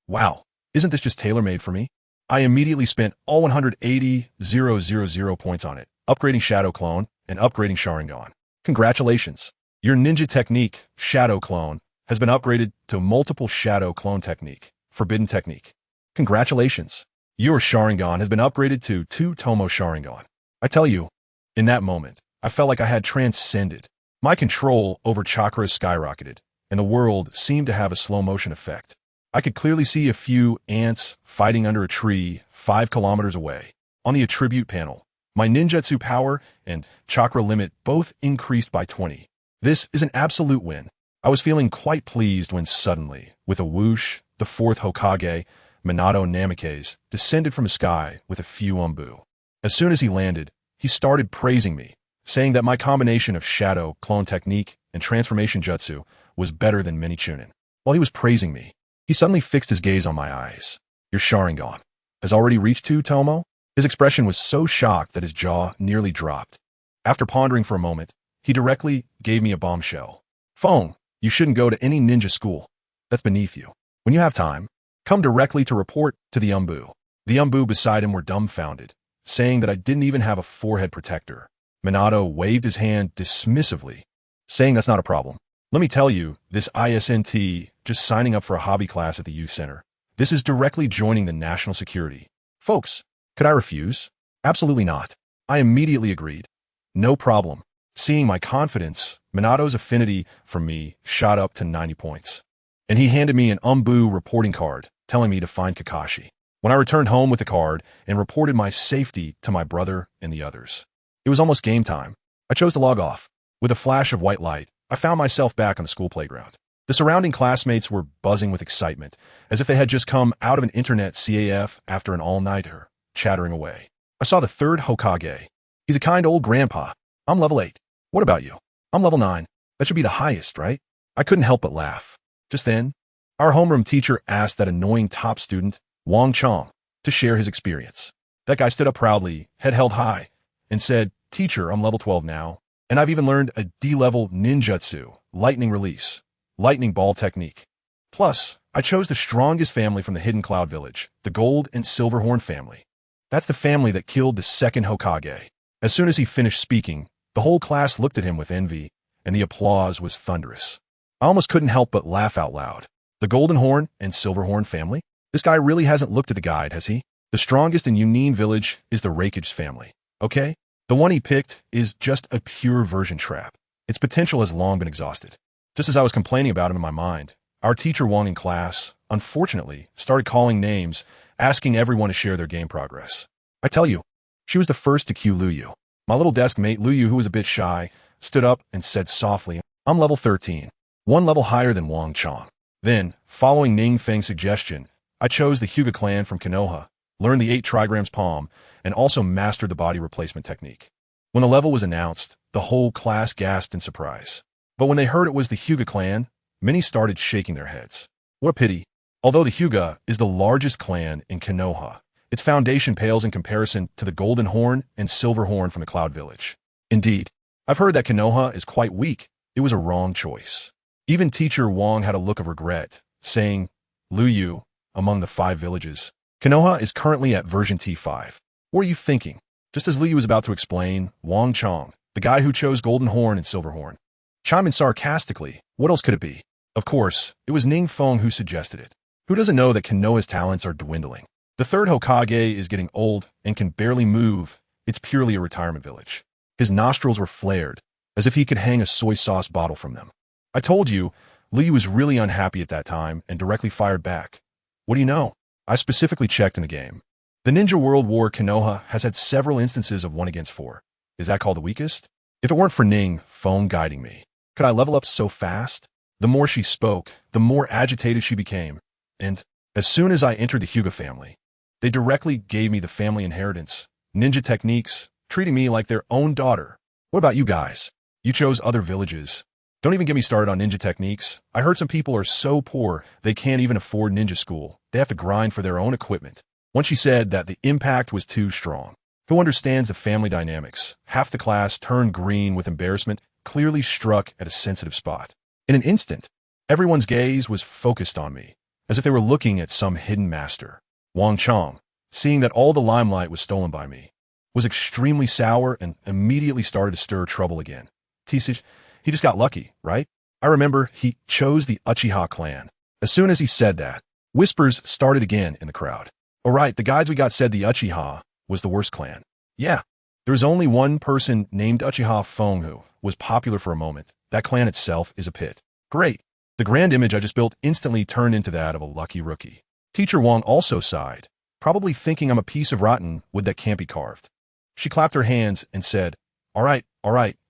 Wow, isn't this just tailor-made for me? I immediately spent all 180,000 points on it, upgrading Shadow Clone and upgrading Sharingan. Congratulations! Your ninja technique, Shadow Clone, has been upgraded to multiple Shadow Clone technique, Forbidden technique. Congratulations! Your Sharingan has been upgraded to 2 Tomo Sharingan. I tell you, in that moment, I felt like I had transcended. My control over chakras skyrocketed, and the world seemed to have a slow-motion effect. I could clearly see a few ants fighting under a tree 5 kilometers away. On the attribute panel, my ninjutsu power and chakra limit both increased by 20. This is an absolute win. I was feeling quite pleased when suddenly, with a whoosh, the 4th Hokage, Minato Namikaze, descended from the sky with a few umbu. As soon as he landed, he started praising me, saying that my combination of Shadow Clone technique and transformation jutsu was better than many Chunin. While he was praising me, he suddenly fixed his gaze on my eyes. Your Sharingan has already reached 2 Tomo? His expression was so shocked that his jaw nearly dropped. After pondering for a moment, he directly gave me a bombshell. Phone, you shouldn't go to any ninja school. That's beneath you. When you have time, come directly to report to the umbu. The umbu beside him were dumbfounded, saying that I didn't even have a forehead protector. Minato waved his hand dismissively, saying that's not a problem. Let me tell you, this ISNT just signing up for a hobby class at the youth center. This is directly joining the national security. Folks, could I refuse? Absolutely not. I immediately agreed. No problem. Seeing my confidence, Minato's affinity for me shot up to 90 points. And he handed me an umbu reporting card, telling me to find Kakashi. When I returned home with the card and reported my safety to my brother and the others, it was almost game time. I chose to log off. With a flash of white light, I found myself back on the school playground. The surrounding classmates were buzzing with excitement, as if they had just come out of an internet CAF after an all-nighter, chattering away. I saw the 3rd Hokage. He's a kind old grandpa. I'm level 8. What about you? I'm level 9. That should be the highest, right? I couldn't help but laugh. Just then, our homeroom teacher asked that annoying top student, Wang Chong, to share his experience. That guy stood up proudly, head held high, and said, "Teacher, I'm level 12 now, and I've even learned a D-level ninjutsu, lightning release, lightning ball technique. Plus, I chose the strongest family from the Hidden Cloud Village, the Gold and Silverhorn family. That's the family that killed the 2nd Hokage." As soon as he finished speaking, the whole class looked at him with envy, and the applause was thunderous. I almost couldn't help but laugh out loud. The Golden Horn and Silverhorn family? This guy really hasn't looked at the guide, has he? The strongest in Yunin Village is the Raikage family, okay? The one he picked is just a pure version trap. Its potential has long been exhausted. Just as I was complaining about him in my mind, our teacher Wang in class, unfortunately, started calling names, asking everyone to share their game progress. I tell you, she was the first to cue Luyu. My little desk mate Luyu, who was a bit shy, stood up and said softly, "I'm level 13, 1 level higher than Wang Chong." Then, following NingFeng's suggestion, I chose the Hyuga clan from Konoha, learned the 8 trigrams palm, and also mastered the body replacement technique. When the level was announced, the whole class gasped in surprise. But when they heard it was the Hyuga clan, many started shaking their heads. What a pity. Although the Hyuga is the largest clan in Konoha, its foundation pales in comparison to the Golden Horn and Silver Horn from the Cloud Village. Indeed, I've heard that Konoha is quite weak. It was a wrong choice. Even teacher Wang had a look of regret, saying, "Luyu, among the 5 villages, Konoha is currently at version T5. What are you thinking? Just as Liu was about to explain, Wang Chong, the guy who chose Golden Horn and Silver Horn, chimed in sarcastically. What else could it be? Of course, it was NingFeng who suggested it. Who doesn't know that Konoha's talents are dwindling? The third Hokage is getting old and can barely move. It's purely a retirement village. His nostrils were flared, as if he could hang a soy sauce bottle from them. I told you, Liu was really unhappy at that time and directly fired back. What do you know? I specifically checked in the game. The Ninja World War Konoha has had several instances of 1 against 4. Is that called the weakest? If it weren't for NingFeng guiding me, could I level up so fast? The more she spoke, the more agitated she became. And as soon as I entered the Hyuga family, they directly gave me the family inheritance, ninja techniques, treating me like their own daughter. What about you guys? You chose other villages. Don't even get me started on ninja techniques. I heard some people are so poor they can't even afford ninja school. They have to grind for their own equipment. Once she said that the impact was too strong. Who understands the family dynamics? Half the class turned green with embarrassment, clearly struck at a sensitive spot. In an instant, everyone's gaze was focused on me, as if they were looking at some hidden master. Wang Chong, seeing that all the limelight was stolen by me, was extremely sour and immediately started to stir trouble again. He just got lucky, right? I remember he chose the Uchiha clan. As soon as he said that, whispers started again in the crowd. All right, the guides we got said the Uchiha was the worst clan. Yeah, there was only one person named Uchiha Feng who was popular for a moment. That clan itself is a pit. Great. The grand image I just built instantly turned into that of a lucky rookie. Teacher Wang also sighed, probably thinking I'm a piece of rotten wood that can't be carved. She clapped her hands and said, all right,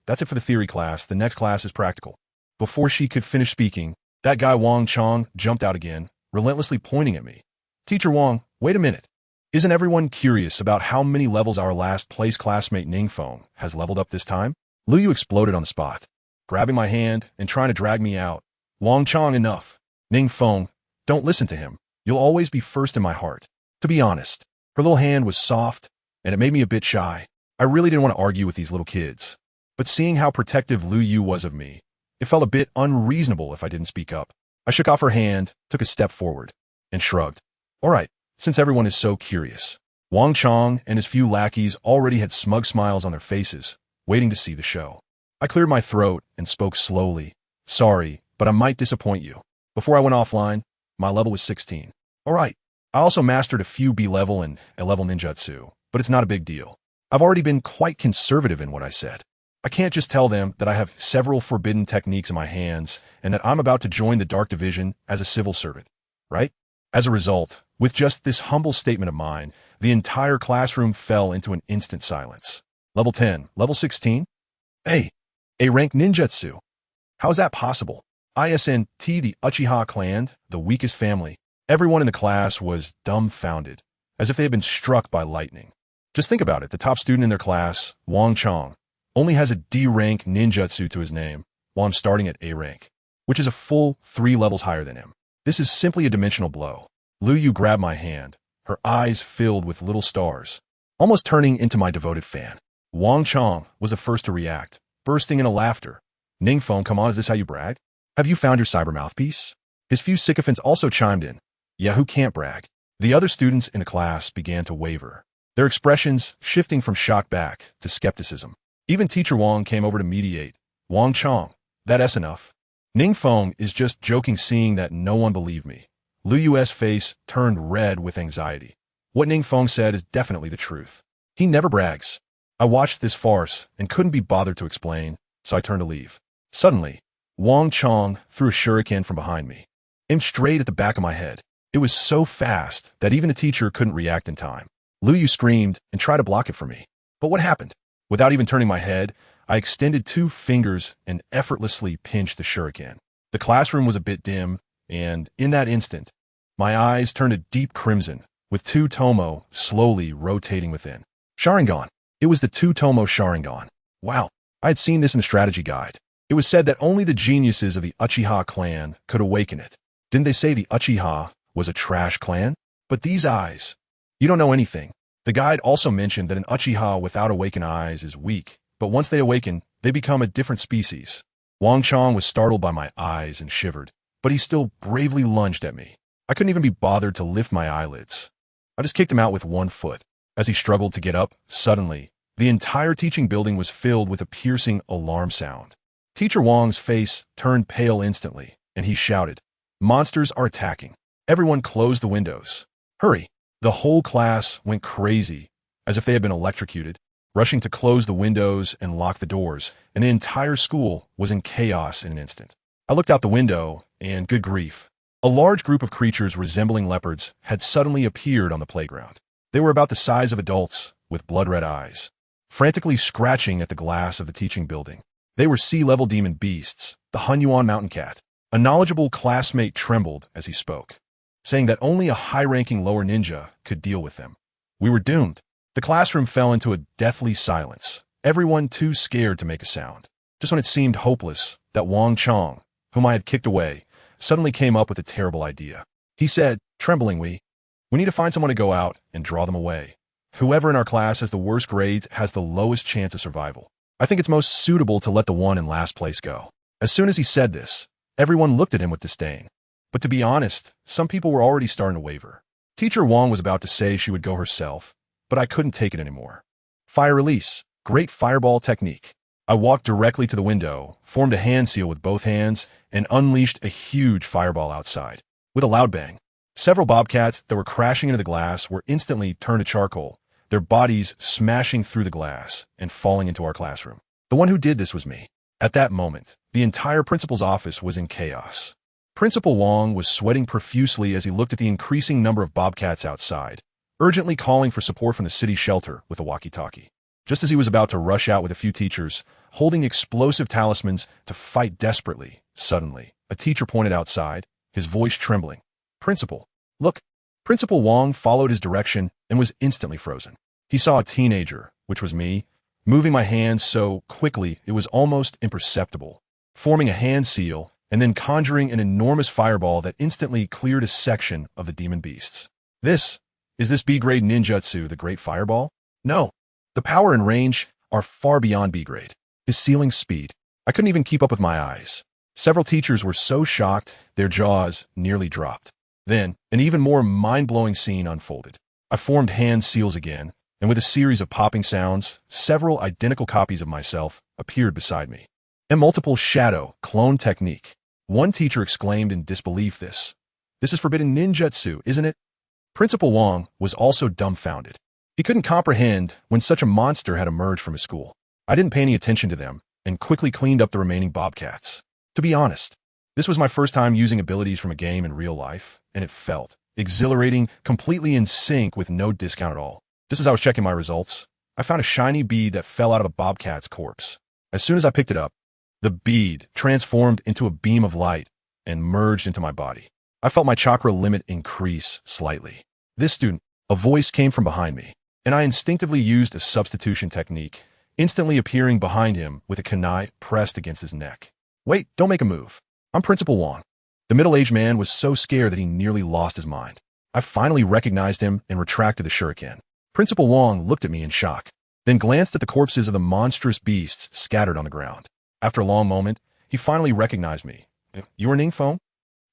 that's it for the theory class. The next class is practical. Before she could finish speaking, that guy Wang Chong jumped out again, relentlessly pointing at me. Teacher Wang, wait a minute. Isn't everyone curious about how many levels our last place classmate NingFeng has leveled up this time? Liu exploded on the spot, grabbing my hand and trying to drag me out. Wang Chong, enough. NingFeng, don't listen to him. You'll always be first in my heart. To be honest, her little hand was soft, and it made me a bit shy. I really didn't want to argue with these little kids. But seeing how protective Liu Yu was of me, it felt a bit unreasonable if I didn't speak up. I shook off her hand, took a step forward, and shrugged. All right, since everyone is so curious. Wang Chong and his few lackeys already had smug smiles on their faces, waiting to see the show. I cleared my throat and spoke slowly. Sorry, but I might disappoint you. Before I went offline, my level was 16. All right, I also mastered a few B-level and A-level ninjutsu, but it's not a big deal. I've already been quite conservative in what I said. I can't just tell them that I have several forbidden techniques in my hands and that I'm about to join the Dark Division as a civil servant, right? As a result, with just this humble statement of mine, the entire classroom fell into an instant silence. Level 10, level 16? Hey, A-rank ninjutsu. How is that possible? ISNT, the Uchiha clan, the weakest family. Everyone in the class was dumbfounded, as if they had been struck by lightning. Just think about it. The top student in their class, Wang Chong, only has a D-rank ninjutsu to his name, while I'm starting at A-rank, which is a full 3 levels higher than him. This is simply a dimensional blow. Liu Yu grabbed my hand, her eyes filled with little stars, almost turning into my devoted fan. Wang Chong was the first to react, bursting into laughter. NingFeng, come on, is this how you brag? Have you found your cyber mouthpiece? His few sycophants also chimed in. Yeah, who can't brag? The other students in the class began to waver, their expressions shifting from shock back to skepticism. Even Teacher Wang came over to mediate. Wang Chong, that's enough. NingFeng is just joking, seeing that no one believed me. Liu Yu's face turned red with anxiety. What NingFeng said is definitely the truth. He never brags. I watched this farce and couldn't be bothered to explain, so I turned to leave. Suddenly, Wang Chong threw a shuriken from behind me, aimed straight at the back of my head. It was so fast that even the teacher couldn't react in time. Liu Yu screamed and tried to block it for me. But what happened? Without even turning my head, I extended 2 fingers and effortlessly pinched the shuriken. The classroom was a bit dim, and in that instant, my eyes turned a deep crimson, with 2 Tomo slowly rotating within. Sharingan. It was the 2 Tomo Sharingan. Wow, I had seen this in the strategy guide. It was said that only the geniuses of the Uchiha clan could awaken it. Didn't they say the Uchiha was a trash clan? But these eyes, you don't know anything. The guide also mentioned that an Uchiha without awakened eyes is weak, but once they awaken, they become a different species. Wang Chong was startled by my eyes and shivered, but he still bravely lunged at me. I couldn't even be bothered to lift my eyelids. I just kicked him out with 1 foot. As he struggled to get up, suddenly, The entire teaching building was filled with a piercing alarm sound. Teacher Wong's face turned pale instantly, and he shouted, "Monsters are attacking. Everyone close the windows. Hurry." The whole class went crazy, as if they had been electrocuted, rushing to close the windows and lock the doors, and the entire school was in chaos in an instant. I looked out the window, and good grief. A large group of creatures resembling leopards had suddenly appeared on the playground. They were about the size of adults, with blood-red eyes, frantically scratching at the glass of the teaching building. They were sea-level demon beasts, the Hunyuan mountain cat. A knowledgeable classmate trembled as he spoke, saying that only a high-ranking lower ninja could deal with them. We were doomed. The classroom fell into a deathly silence, everyone too scared to make a sound. Just when it seemed hopeless, that Wang Chong, whom I had kicked away, suddenly came up with a terrible idea. He said, tremblingly, "We need to find someone to go out and draw them away. Whoever in our class has the worst grades has the lowest chance of survival. I think it's most suitable to let the one in last place go." As soon as he said this, everyone looked at him with disdain. But to be honest, some people were already starting to waver. Teacher Wong was about to say she would go herself, but I couldn't take it anymore. Fire release. Great fireball technique. I walked directly to the window, formed a hand seal with both hands, and unleashed a huge fireball outside. With a loud bang, several bobcats that were crashing into the glass were instantly turned to charcoal, their bodies smashing through the glass and falling into our classroom. The one who did this was me. At that moment, the entire principal's office was in chaos. Principal Wong was sweating profusely as he looked at the increasing number of bobcats outside, urgently calling for support from the city shelter with a walkie-talkie. Just as he was about to rush out with a few teachers, holding explosive talismans to fight desperately, suddenly, a teacher pointed outside, his voice trembling. "Principal, look." Principal Wong followed his direction and was instantly frozen. He saw a teenager, which was me, moving my hands so quickly it was almost imperceptible, forming a hand seal, and then conjuring an enormous fireball that instantly cleared a section of the demon beasts. Is this B-grade ninjutsu the Great Fireball? No. The power and range are far beyond B-grade. His ceiling speed. I couldn't even keep up with my eyes. Several teachers were so shocked, their jaws nearly dropped. Then, an even more mind-blowing scene unfolded. I formed hand seals again, and with a series of popping sounds, several identical copies of myself appeared beside me. A multiple shadow clone technique. One teacher exclaimed in disbelief, This is forbidden ninjutsu, isn't it?" Principal Wong was also dumbfounded. He couldn't comprehend when such a monster had emerged from his school. I didn't pay any attention to them and quickly cleaned up the remaining bobcats. To be honest, this was my first time using abilities from a game in real life, and it felt exhilarating, completely in sync with no discount at all. Just as I was checking my results, I found a shiny bead that fell out of a bobcat's corpse. As soon as I picked it up, the bead transformed into a beam of light and merged into my body. I felt my chakra limit increase slightly. "This student," a voice came from behind me, and I instinctively used a substitution technique, instantly appearing behind him with a kunai pressed against his neck. "Wait, don't make a move. I'm Principal Wong." The middle-aged man was so scared that he nearly lost his mind. I finally recognized him and retracted the shuriken. Principal Wong looked at me in shock, then glanced at the corpses of the monstrous beasts scattered on the ground. After a long moment, he finally recognized me. "You are NingFeng?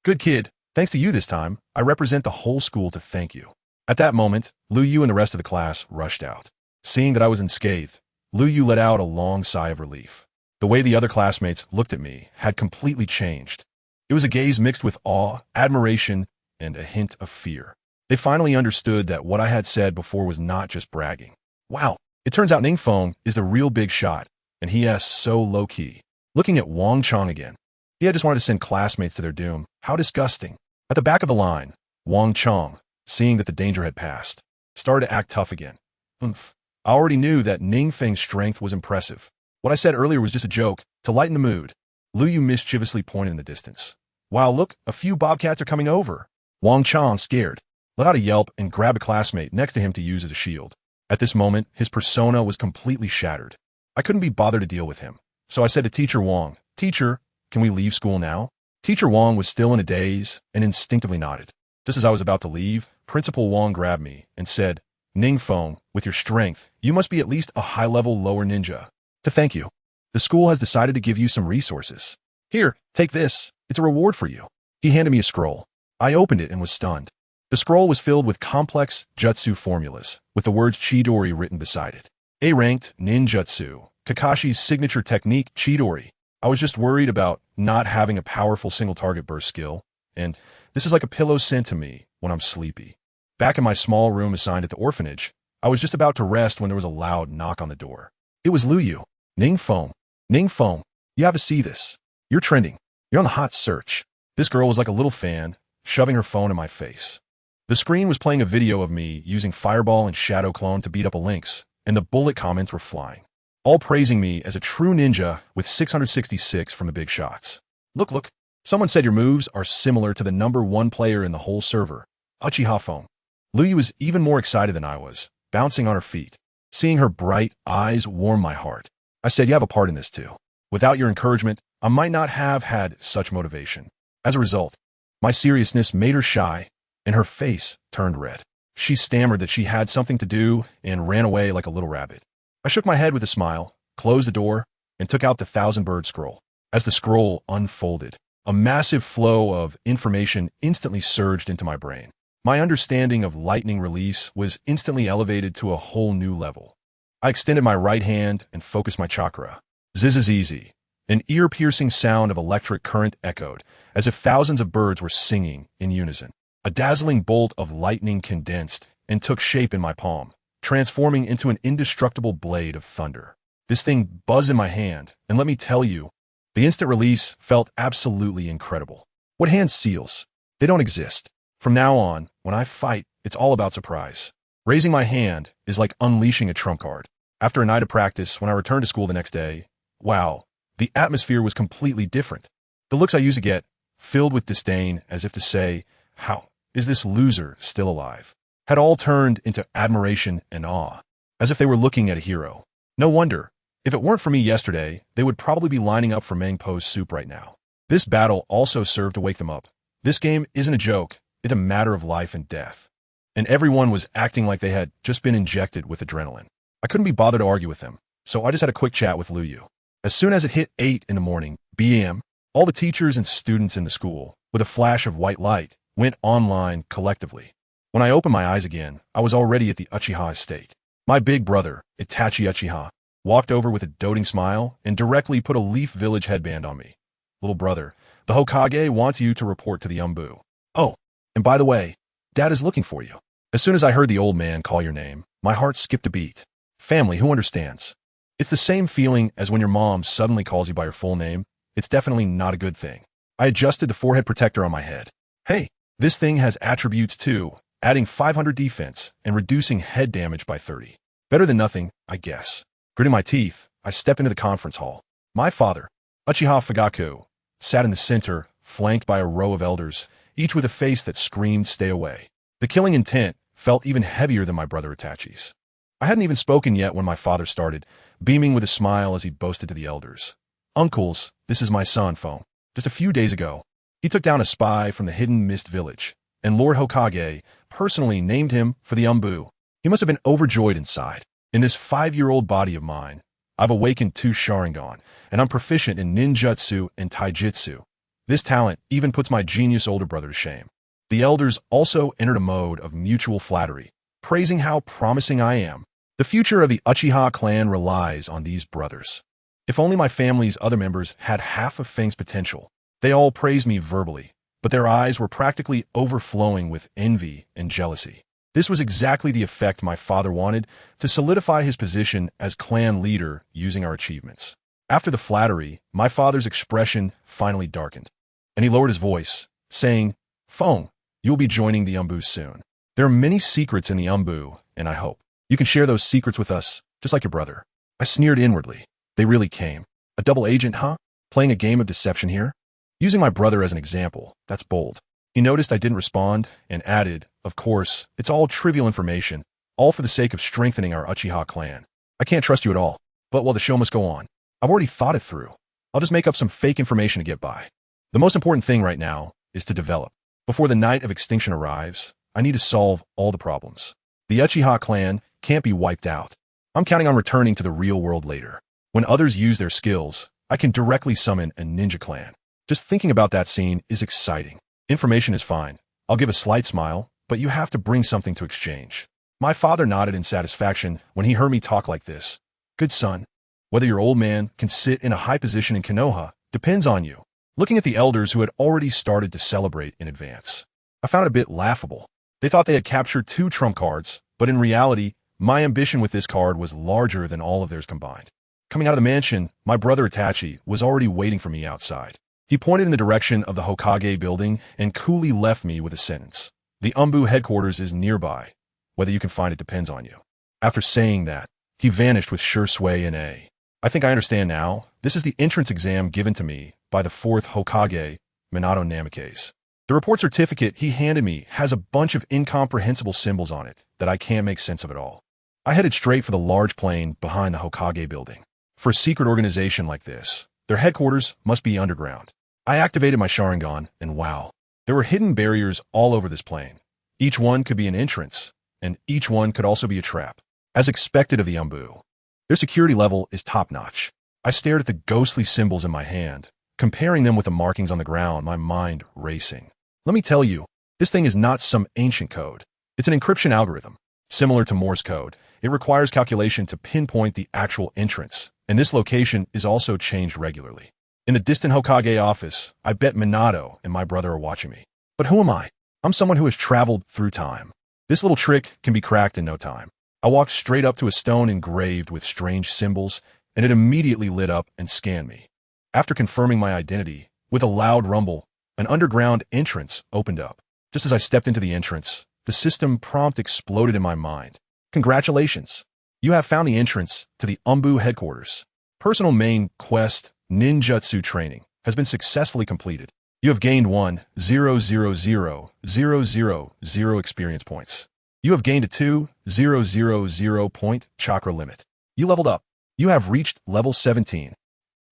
Good kid. Thanks to you this time, I represent the whole school to thank you." At that moment, Lu Yu and the rest of the class rushed out. Seeing that I was unscathed, Lu Yu let out a long sigh of relief. The way the other classmates looked at me had completely changed. It was a gaze mixed with awe, admiration, and a hint of fear. They finally understood that what I had said before was not just bragging. Wow, it turns out NingFeng is the real big shot, and he is so low-key. Looking at Wang Chong again. He had just wanted to send classmates to their doom. How disgusting. At the back of the line, Wang Chong, seeing that the danger had passed, started to act tough again. Oomph. I already knew that NingFeng's strength was impressive. What I said earlier was just a joke, to lighten the mood. Lu Yu mischievously pointed in the distance. "Wow, look, a few bobcats are coming over." Wang Chong, scared, let out a yelp and grabbed a classmate next to him to use as a shield. At this moment, his persona was completely shattered. I couldn't be bothered to deal with him, so I said to Teacher Wong, "Teacher, can we leave school now?" Teacher Wong was still in a daze and instinctively nodded. Just as I was about to leave, Principal Wong grabbed me and said, "NingFeng, with your strength, you must be at least a high-level lower ninja. To thank you, the school has decided to give you some resources. Here, take this. It's a reward for you." He handed me a scroll. I opened it and was stunned. The scroll was filled with complex jutsu formulas, with the words Chidori written beside it. A-ranked ninjutsu, Kakashi's signature technique, Chidori. I was just worried about not having a powerful single target burst skill, and this is like a pillow sent to me when I'm sleepy. Back in my small room assigned at the orphanage, I was just about to rest when there was a loud knock on the door. It was Liu. NingFeng. NingFeng, you have to see this. You're trending. You're on the hot search. This girl was like a little fan, shoving her phone in my face. The screen was playing a video of me using Fireball and Shadow Clone to beat up a lynx, and the bullet comments were flying, all praising me as a true ninja with 666 from the big shots. Look, someone said your moves are similar to the #1 player in the whole server, Uchiha Phone. Liu was even more excited than I was, bouncing on her feet. Seeing her bright eyes warmed my heart. I said, you have a part in this too. Without your encouragement, I might not have had such motivation. As a result, my seriousness made her shy, and her face turned red. She stammered that she had something to do and ran away like a little rabbit. I shook my head with a smile, closed the door, and took out the 1,000-bird scroll. As the scroll unfolded, a massive flow of information instantly surged into my brain. My understanding of lightning release was instantly elevated to a whole new level. I extended my right hand and focused my chakra. Zzzz. An ear-piercing sound of electric current echoed, as if thousands of birds were singing in unison. A dazzling bolt of lightning condensed and took shape in my palm, transforming into an indestructible blade of thunder. This thing buzzed in my hand, and let me tell you, the instant release felt absolutely incredible. What hand seals? They don't exist. From now on, when I fight, it's all about surprise. Raising my hand is like unleashing a trump card. After a night of practice, when I returned to school the next day, wow, the atmosphere was completely different. The looks I used to get, filled with disdain, as if to say, how is this loser still alive, had all turned into admiration and awe, as if they were looking at a hero. No wonder. If it weren't for me yesterday, they would probably be lining up for Mangpo's soup right now. This battle also served to wake them up. This game isn't a joke, it's a matter of life and death. And everyone was acting like they had just been injected with adrenaline. I couldn't be bothered to argue with them, so I just had a quick chat with Liu. As soon as it hit 8 in the morning, BM, all the teachers and students in the school, with a flash of white light, went online collectively. When I opened my eyes again, I was already at the Uchiha estate. My big brother, Itachi Uchiha, walked over with a doting smile and directly put a Leaf Village headband on me. Little brother, the Hokage wants you to report to the Umbu. Oh, and by the way, Dad is looking for you. As soon as I heard the old man call your name, my heart skipped a beat. Family, who understands? It's the same feeling as when your mom suddenly calls you by your full name. It's definitely not a good thing. I adjusted the forehead protector on my head. Hey, this thing has attributes too, adding 500 defense and reducing head damage by 30. Better than nothing, I guess. Gritting my teeth, I step into the conference hall. My father, Uchiha Fugaku, sat in the center, flanked by a row of elders, each with a face that screamed, stay away. The killing intent felt even heavier than my brother Itachi's. I hadn't even spoken yet when my father started, beaming with a smile as he boasted to the elders. Uncles, this is my son, Feng. Just a few days ago, he took down a spy from the hidden mist village, and Lord Hokage personally named him for the Umbu. He must have been overjoyed inside. In this 5-year-old body of mine, I've awakened 2 Sharingan, and I'm proficient in ninjutsu and taijutsu. This talent even puts my genius older brother to shame. The elders also entered a mode of mutual flattery, praising how promising I am. The future of the Uchiha clan relies on these brothers. If only my family's other members had half of Feng's potential. They all praised me verbally, but their eyes were practically overflowing with envy and jealousy. This was exactly the effect my father wanted to solidify his position as clan leader using our achievements. After the flattery, my father's expression finally darkened, and he lowered his voice, saying, Feng, you'll be joining the Umbu soon. There are many secrets in the Umbu, and I hope you can share those secrets with us, just like your brother. I sneered inwardly. They really came. A double agent, huh? Playing a game of deception here? Using my brother as an example, that's bold. He noticed I didn't respond and added, of course, it's all trivial information, all for the sake of strengthening our Uchiha clan. I can't trust you at all, but well, the show must go on. I've already thought it through. I'll just make up some fake information to get by. The most important thing right now is to develop. Before the night of extinction arrives, I need to solve all the problems. The Uchiha clan can't be wiped out. I'm counting on returning to the real world later. When others use their skills, I can directly summon a ninja clan. Just thinking about that scene is exciting. Information is fine. I'll give a slight smile, but you have to bring something to exchange. My father nodded in satisfaction when he heard me talk like this. Good son. Whether your old man can sit in a high position in Konoha depends on you. Looking at the elders who had already started to celebrate in advance, I found it a bit laughable. They thought they had captured 2 trump cards, but in reality, my ambition with this card was larger than all of theirs combined. Coming out of the mansion, my brother Itachi was already waiting for me outside. He pointed in the direction of the Hokage building and coolly left me with a sentence. The Umbu headquarters is nearby. Whether you can find it depends on you. After saying that, he vanished with sure sway and I think I understand now. This is the entrance exam given to me by the 4th Hokage, Minato Namikaze. The report certificate he handed me has a bunch of incomprehensible symbols on it that I can't make sense of at all. I headed straight for the large plane behind the Hokage building. For a secret organization like this, their headquarters must be underground. I activated my Sharingan, and wow, there were hidden barriers all over this plane. Each one could be an entrance, and each one could also be a trap. As expected of the Umbu, their security level is top-notch. I stared at the ghostly symbols in my hand, comparing them with the markings on the ground, my mind racing. Let me tell you, this thing is not some ancient code. It's an encryption algorithm. Similar to Morse code, it requires calculation to pinpoint the actual entrance, and this location is also changed regularly. In the distant Hokage office, I bet Minato and my brother are watching me. But who am I? I'm someone who has traveled through time. This little trick can be cracked in no time. I walked straight up to a stone engraved with strange symbols, and it immediately lit up and scanned me. After confirming my identity, with a loud rumble, an underground entrance opened up. Just as I stepped into the entrance, the system prompt exploded in my mind. Congratulations! You have found the entrance to the Umbu headquarters. Personal main quest ninjutsu training has been successfully completed. You have gained 1,000,000 experience points. You have gained a 2,000 point chakra limit. You leveled up. You have reached level 17.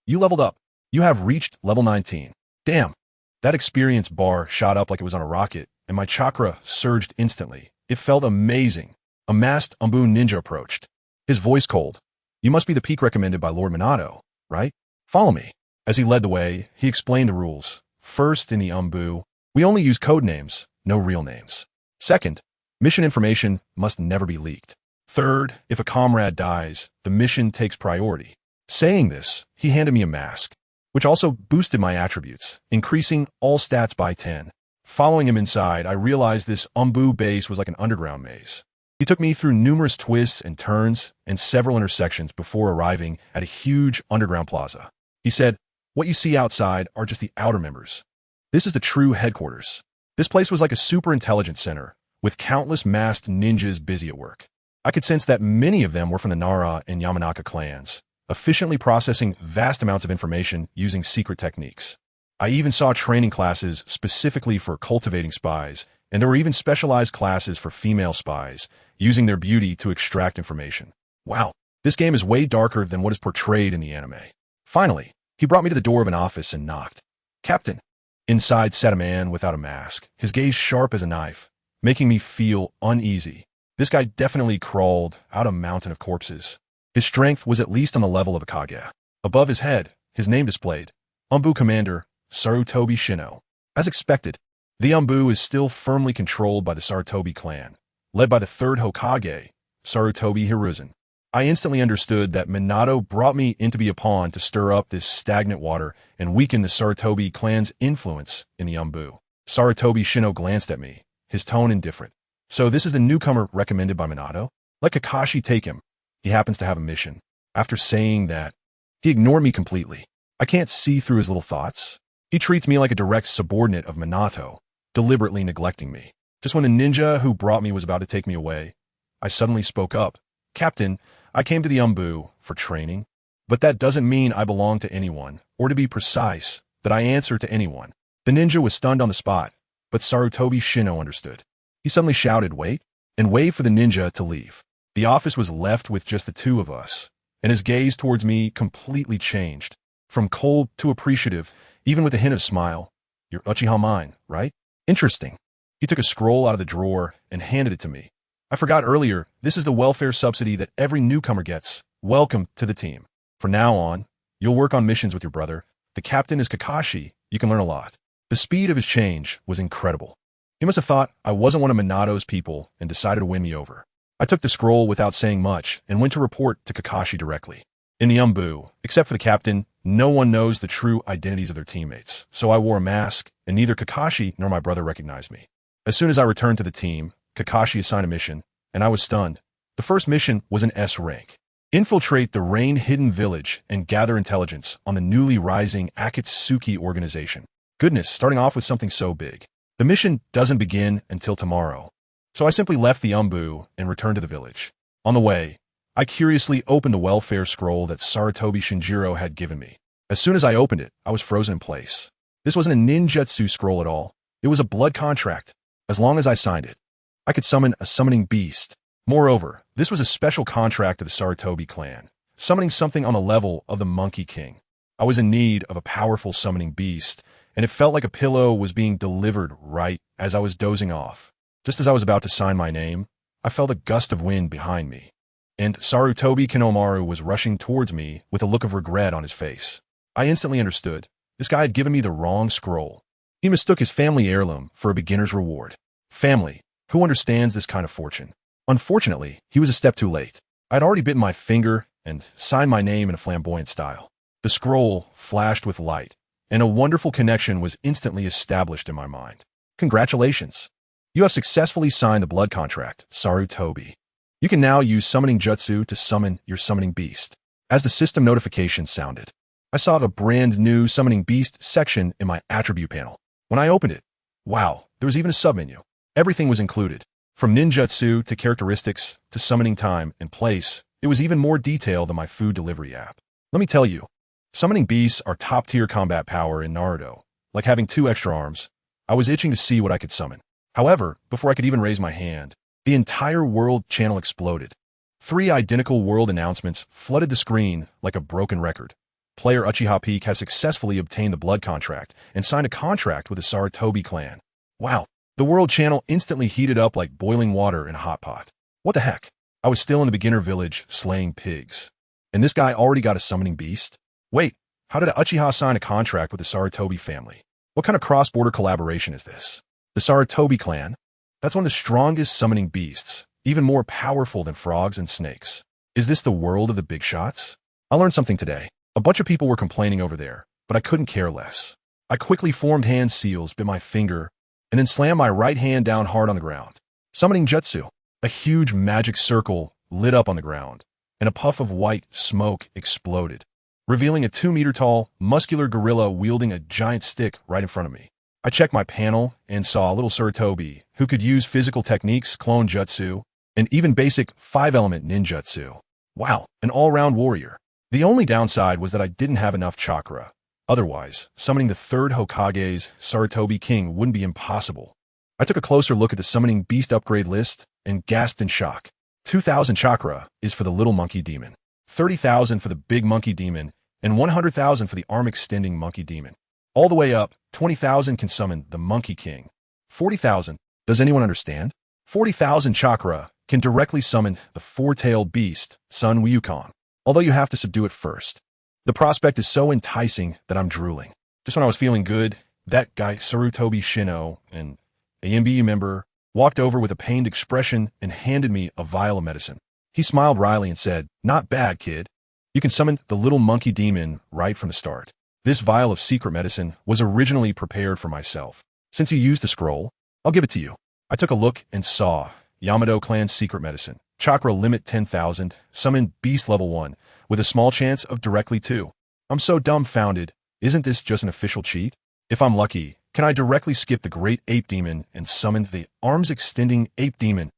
You leveled up. You have reached level 19. Damn. That experience bar shot up like it was on a rocket, and my chakra surged instantly. It felt amazing. A masked Umbu ninja approached. His voice cold. You must be the peak recommended by Lord Minato, right? Follow me. As he led the way, he explained the rules. First, in the Umbu, we only use code names, no real names. Second, mission information must never be leaked. Third, if a comrade dies, the mission takes priority. Saying this, he handed me a mask, which also boosted my attributes, increasing all stats by 10. Following him inside, I realized this Umbu base was like an underground maze. He took me through numerous twists and turns and several intersections before arriving at a huge underground plaza. He said, "What you see outside are just the outer members. This is the true headquarters." This place was like a super intelligence center, with countless masked ninjas busy at work. I could sense that many of them were from the Nara and Yamanaka clans, efficiently processing vast amounts of information using secret techniques. I even saw training classes specifically for cultivating spies, and there were even specialized classes for female spies, using their beauty to extract information. Wow, this game is way darker than what is portrayed in the anime. Finally, he brought me to the door of an office and knocked. "Captain." Inside sat a man without a mask, his gaze sharp as a knife, making me feel uneasy. This guy definitely crawled out a mountain of corpses. His strength was at least on the level of a Kage. Above his head, his name displayed, Umbu Commander Sarutobi Shino. As expected, the Umbu is still firmly controlled by the Sarutobi clan, led by the 3rd Hokage, Sarutobi Hiruzen. I instantly understood that Minato brought me in to be a pawn to stir up this stagnant water and weaken the Sarutobi clan's influence in the Umbu. Sarutobi Shino glanced at me, his tone indifferent. "So this is the newcomer recommended by Minato? Let Kakashi take him. He happens to have a mission." After saying that, he ignored me completely. I can't see through his little thoughts. He treats me like a direct subordinate of Minato, deliberately neglecting me. Just when the ninja who brought me was about to take me away, I suddenly spoke up. "Captain, I came to the Umbu for training, but that doesn't mean I belong to anyone, or to be precise, that I answer to anyone." The ninja was stunned on the spot, but Sarutobi Shino understood. He suddenly shouted, "Wait," and waved for the ninja to leave. The office was left with just the 2 of us, and his gaze towards me completely changed. From cold to appreciative, even with a hint of smile. "You're Uchiha mine, right? Interesting." He took a scroll out of the drawer and handed it to me. "I forgot earlier, this is the welfare subsidy that every newcomer gets. Welcome to the team. From now on, you'll work on missions with your brother. The captain is Kakashi. You can learn a lot." The speed of his change was incredible. He must have thought I wasn't one of Minato's people and decided to win me over. I took the scroll without saying much and went to report to Kakashi directly. In the except for the captain, no one knows the true identities of their teammates, so I wore a mask, and neither Kakashi nor my brother recognized me. As soon as I returned to the team, Kakashi assigned a mission, and I was stunned. The first mission was an S rank. Infiltrate the rain-hidden village and gather intelligence on the newly rising Akatsuki organization. Goodness, starting off with something so big. The mission doesn't begin until tomorrow. So I simply left the and returned to the village. On the way, I curiously opened the welfare scroll that Sarutobi Shinjiro had given me. As soon as I opened it, I was frozen in place. This wasn't a ninjutsu scroll at all. It was a blood contract. As long as I signed it, I could summon a summoning beast. Moreover, this was a special contract to the Sarutobi clan, summoning something on the level of the Monkey King. I was in need of a powerful summoning beast, and it felt like a pillow was being delivered right as I was dozing off. Just as I was about to sign my name, I felt a gust of wind behind me, and Sarutobi Kinomaru was rushing towards me with a look of regret on his face. I instantly understood. This guy had given me the wrong scroll. He mistook his family heirloom for a beginner's reward. Family, who understands this kind of fortune? Unfortunately, he was a step too late. I had already bitten my finger and signed my name in a flamboyant style. The scroll flashed with light, and a wonderful connection was instantly established in my mind. Congratulations! You have successfully signed the blood contract, Sarutobi. You can now use summoning jutsu to summon your summoning beast. As the system notification sounded, I saw a brand new summoning beast section in my attribute panel. When I opened it, wow, there was even a submenu. Everything was included. From ninjutsu to characteristics to summoning time and place, it was even more detailed than my food delivery app. Let me tell you, summoning beasts are top-tier combat power in Naruto. Like having 2 extra arms, I was itching to see what I could summon. However, before I could even raise my hand, the entire world channel exploded. 3 identical world announcements flooded the screen like a broken record. Player Uchiha Peak has successfully obtained the blood contract and signed a contract with the Sarutobi clan. Wow. The world channel instantly heated up like boiling water in a hot pot. What the heck? I was still in the beginner village slaying pigs. And this guy already got a summoning beast? Wait, how did Uchiha sign a contract with the Sarutobi family? What kind of cross-border collaboration is this? The Sarutobi clan? That's one of the strongest summoning beasts, even more powerful than frogs and snakes. Is this the world of the big shots? I learned something today. A bunch of people were complaining over there, but I couldn't care less. I quickly formed hand seals, bit my finger, and then slammed my right hand down hard on the ground. Summoning jutsu. A huge magic circle lit up on the ground, and a puff of white smoke exploded, revealing a 2-meter-tall, muscular gorilla wielding a giant stick right in front of me. I checked my panel and saw a little Sarutobi who could use physical techniques, clone jutsu, and even basic 5-element ninjutsu. Wow, an all-round warrior. The only downside was that I didn't have enough chakra. Otherwise, summoning the 3rd Hokage's Sarutobi King wouldn't be impossible. I took a closer look at the summoning beast upgrade list and gasped in shock. 2,000 chakra is for the little monkey demon, 30,000 for the big monkey demon, and 100,000 for the arm-extending monkey demon. All the way up, 20,000 can summon the Monkey King. 40,000, does anyone understand? 40,000 chakra can directly summon the 4-tailed beast, Sun Wukong, although you have to subdue it first. The prospect is so enticing that I'm drooling. Just when I was feeling good, that guy Sarutobi Shino, an AMBU member, walked over with a pained expression and handed me a vial of medicine. He smiled wryly and said, "Not bad, kid. You can summon the little monkey demon right from the start." This vial of secret medicine was originally prepared for myself. Since you used the scroll, I'll give it to you. I took a look and saw Yamato Clan's secret medicine. Chakra limit 10,000, summon beast level 1, with a small chance of directly 2. I'm so dumbfounded. Isn't this just an official cheat? If I'm lucky, can I directly skip the Great Ape Demon and summon the arms-extending Ape Demon?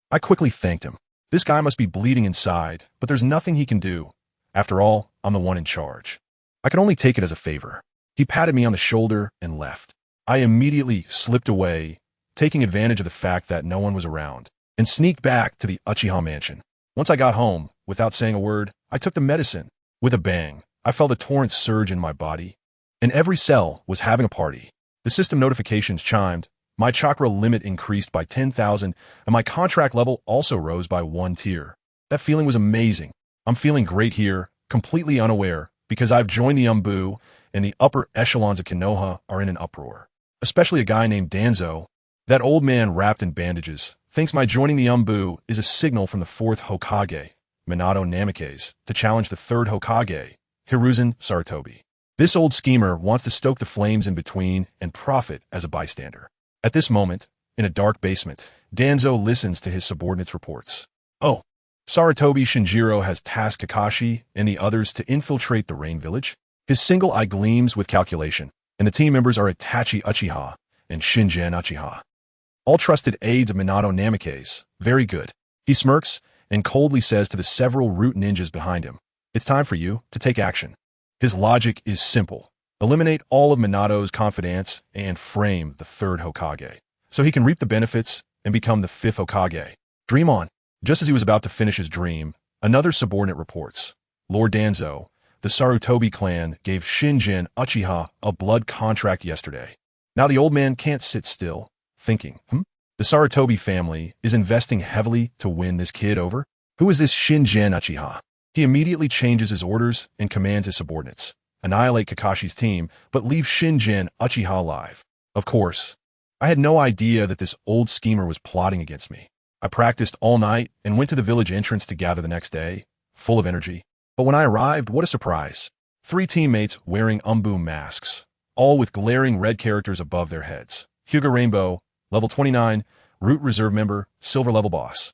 I quickly thanked him. This guy must be bleeding inside, but there's nothing he can do. After all, I'm the one in charge. I could only take it as a favor. He patted me on the shoulder and left. I immediately slipped away, taking advantage of the fact that no one was around, and sneaked back to the Uchiha mansion. Once I got home, without saying a word, I took the medicine. With a bang, I felt a torrent surge in my body, and every cell was having a party. The system notifications chimed, my chakra limit increased by 10,000, and my contract level also rose by 1 tier. That feeling was amazing. I'm feeling great here, completely unaware, because I've joined the and the upper echelons of Konoha are in an uproar. Especially a guy named Danzo. That old man wrapped in bandages, thinks my joining the Umbu is a signal from the 4th Hokage, Minato Namikaze, to challenge the 3rd Hokage, Hiruzen Sarutobi. This old schemer wants to stoke the flames in between and profit as a bystander. At this moment, in a dark basement, Danzo listens to his subordinates' reports. Oh, Sarutobi Shinjiro has tasked Kakashi and the others to infiltrate the Rain Village. His single eye gleams with calculation, and the team members are Itachi Uchiha and Shingen Uchiha. All trusted aides of Minato Namikaze. Very good. He smirks and coldly says to the several root ninjas behind him, "It's time for you to take action." His logic is simple. Eliminate all of Minato's confidants and frame the 3rd Hokage, so he can reap the benefits and become the 5th Hokage. Dream on. Just as he was about to finish his dream, another subordinate reports. Lord Danzo, the Sarutobi clan gave Shingen Uchiha a blood contract yesterday. Now the old man can't sit still, thinking, the Sarutobi family is investing heavily to win this kid over? Who is this Shingen Uchiha? He immediately changes his orders and commands his subordinates. Annihilate Kakashi's team, but leave Shingen Uchiha alive. Of course, I had no idea that this old schemer was plotting against me. I practiced all night and went to the village entrance to gather the next day, full of energy. But when I arrived, what a surprise. 3 teammates wearing Umbu masks, all with glaring red characters above their heads. Hyuga Rainbow, level 29, Root Reserve member, silver level boss.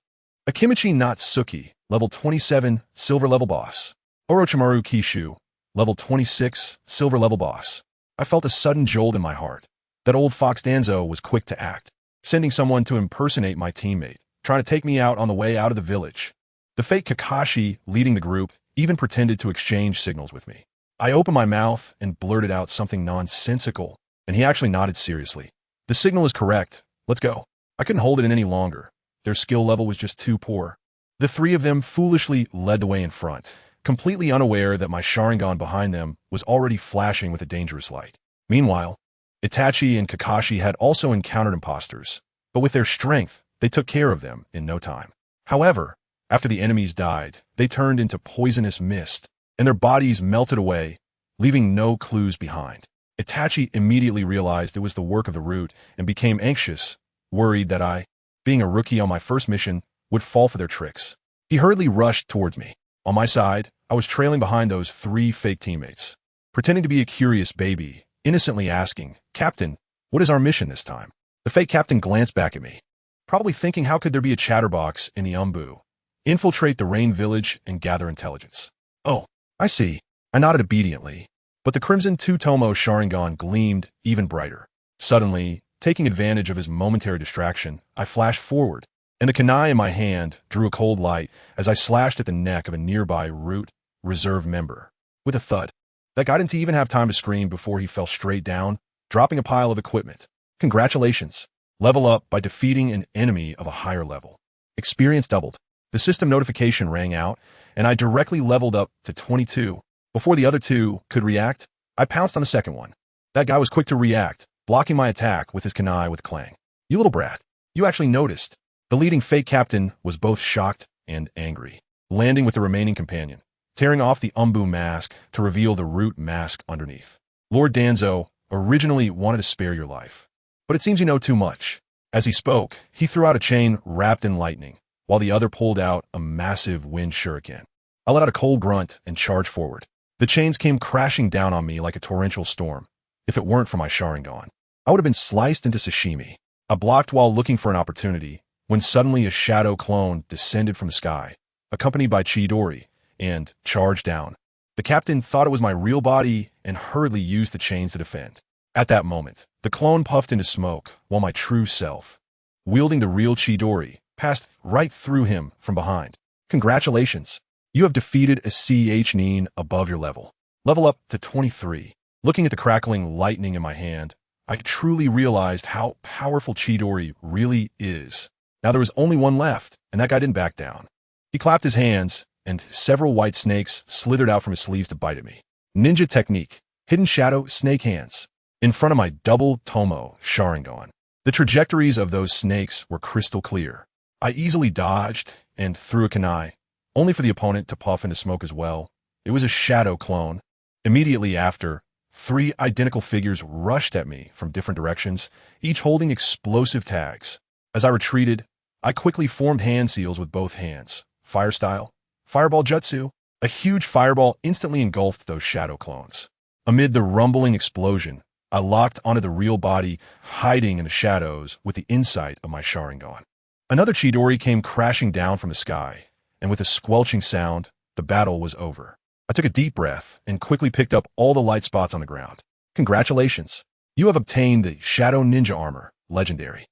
Akimichi Natsuki, level 27, silver level boss. Orochimaru Kishu, level 26, silver level boss. I felt a sudden jolt in my heart. That old fox Danzo was quick to act, sending someone to impersonate my teammate, trying to take me out on the way out of the village. The fake Kakashi, leading the group, even pretended to exchange signals with me. I opened my mouth and blurted out something nonsensical, and he actually nodded seriously. The signal is correct. Let's go. I couldn't hold it in any longer. Their skill level was just too poor. The 3 of them foolishly led the way in front, completely unaware that my Sharingan behind them was already flashing with a dangerous light. Meanwhile, Itachi and Kakashi had also encountered imposters, but with their strength, they took care of them in no time. However, after the enemies died, they turned into poisonous mist, and their bodies melted away, leaving no clues behind. Itachi immediately realized it was the work of the root and became anxious, worried that I, being a rookie on my first mission, would fall for their tricks. He hurriedly rushed towards me. On my side, I was trailing behind those 3 fake teammates, pretending to be a curious baby, innocently asking, "Captain, what is our mission this time?" The fake captain glanced back at me, probably thinking how could there be a chatterbox in the Umbu? Infiltrate the Rain Village and gather intelligence. Oh, I see. I nodded obediently, but the Crimson Two-Tomo Sharingan gleamed even brighter. Suddenly, taking advantage of his momentary distraction, I flashed forward, and the kunai in my hand drew a cold light as I slashed at the neck of a nearby Root Reserve member. With a thud, that guy didn't even have time to scream before he fell straight down, dropping a pile of equipment. Congratulations. Level up by defeating an enemy of a higher level. Experience doubled. The system notification rang out, and I directly leveled up to 22. Before the other 2 could react, I pounced on the second one. That guy was quick to react, blocking my attack with his kunai with clang. "You little brat. You actually noticed." The leading fake captain was both shocked and angry, landing with the remaining companion, tearing off the Umbu mask to reveal the root mask underneath. "Lord Danzo originally wanted to spare your life, but it seems you know too much." As he spoke, he threw out a chain wrapped in lightning, while the other pulled out a massive wind shuriken. I let out a cold grunt and charged forward. The chains came crashing down on me like a torrential storm. If it weren't for my Sharingan, I would have been sliced into sashimi. I blocked while looking for an opportunity, when suddenly a shadow clone descended from the sky, accompanied by Chidori, and charged down. The captain thought it was my real body and hurriedly used the chains to defend. At that moment, the clone puffed into smoke, while my true self, wielding the real Chidori, passed right through him from behind. "Congratulations. You have defeated a Nin above your level. Level up to 23. Looking at the crackling lightning in my hand, I truly realized how powerful Chidori really is. Now there was only one left, and that guy didn't back down. He clapped his hands, and several white snakes slithered out from his sleeves to bite at me. Ninja technique, hidden shadow, snake hands. In front of my double Tomo Sharingan. The trajectories of those snakes were crystal clear. I easily dodged and threw a kunai, only for the opponent to puff into smoke as well. It was a shadow clone. Immediately after, 3 identical figures rushed at me from different directions, each holding explosive tags. As I retreated, I quickly formed hand seals with both hands. Fire style. Fireball jutsu. A huge fireball instantly engulfed those shadow clones. Amid the rumbling explosion, I locked onto the real body, hiding in the shadows with the insight of my Sharingan. Another Chidori came crashing down from the sky, and with a squelching sound, the battle was over. I took a deep breath and quickly picked up all the light spots on the ground. Congratulations! You have obtained the Shadow Ninja Armor, Legendary.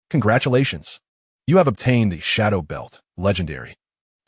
Congratulations! You have obtained the Shadow Belt, Legendary.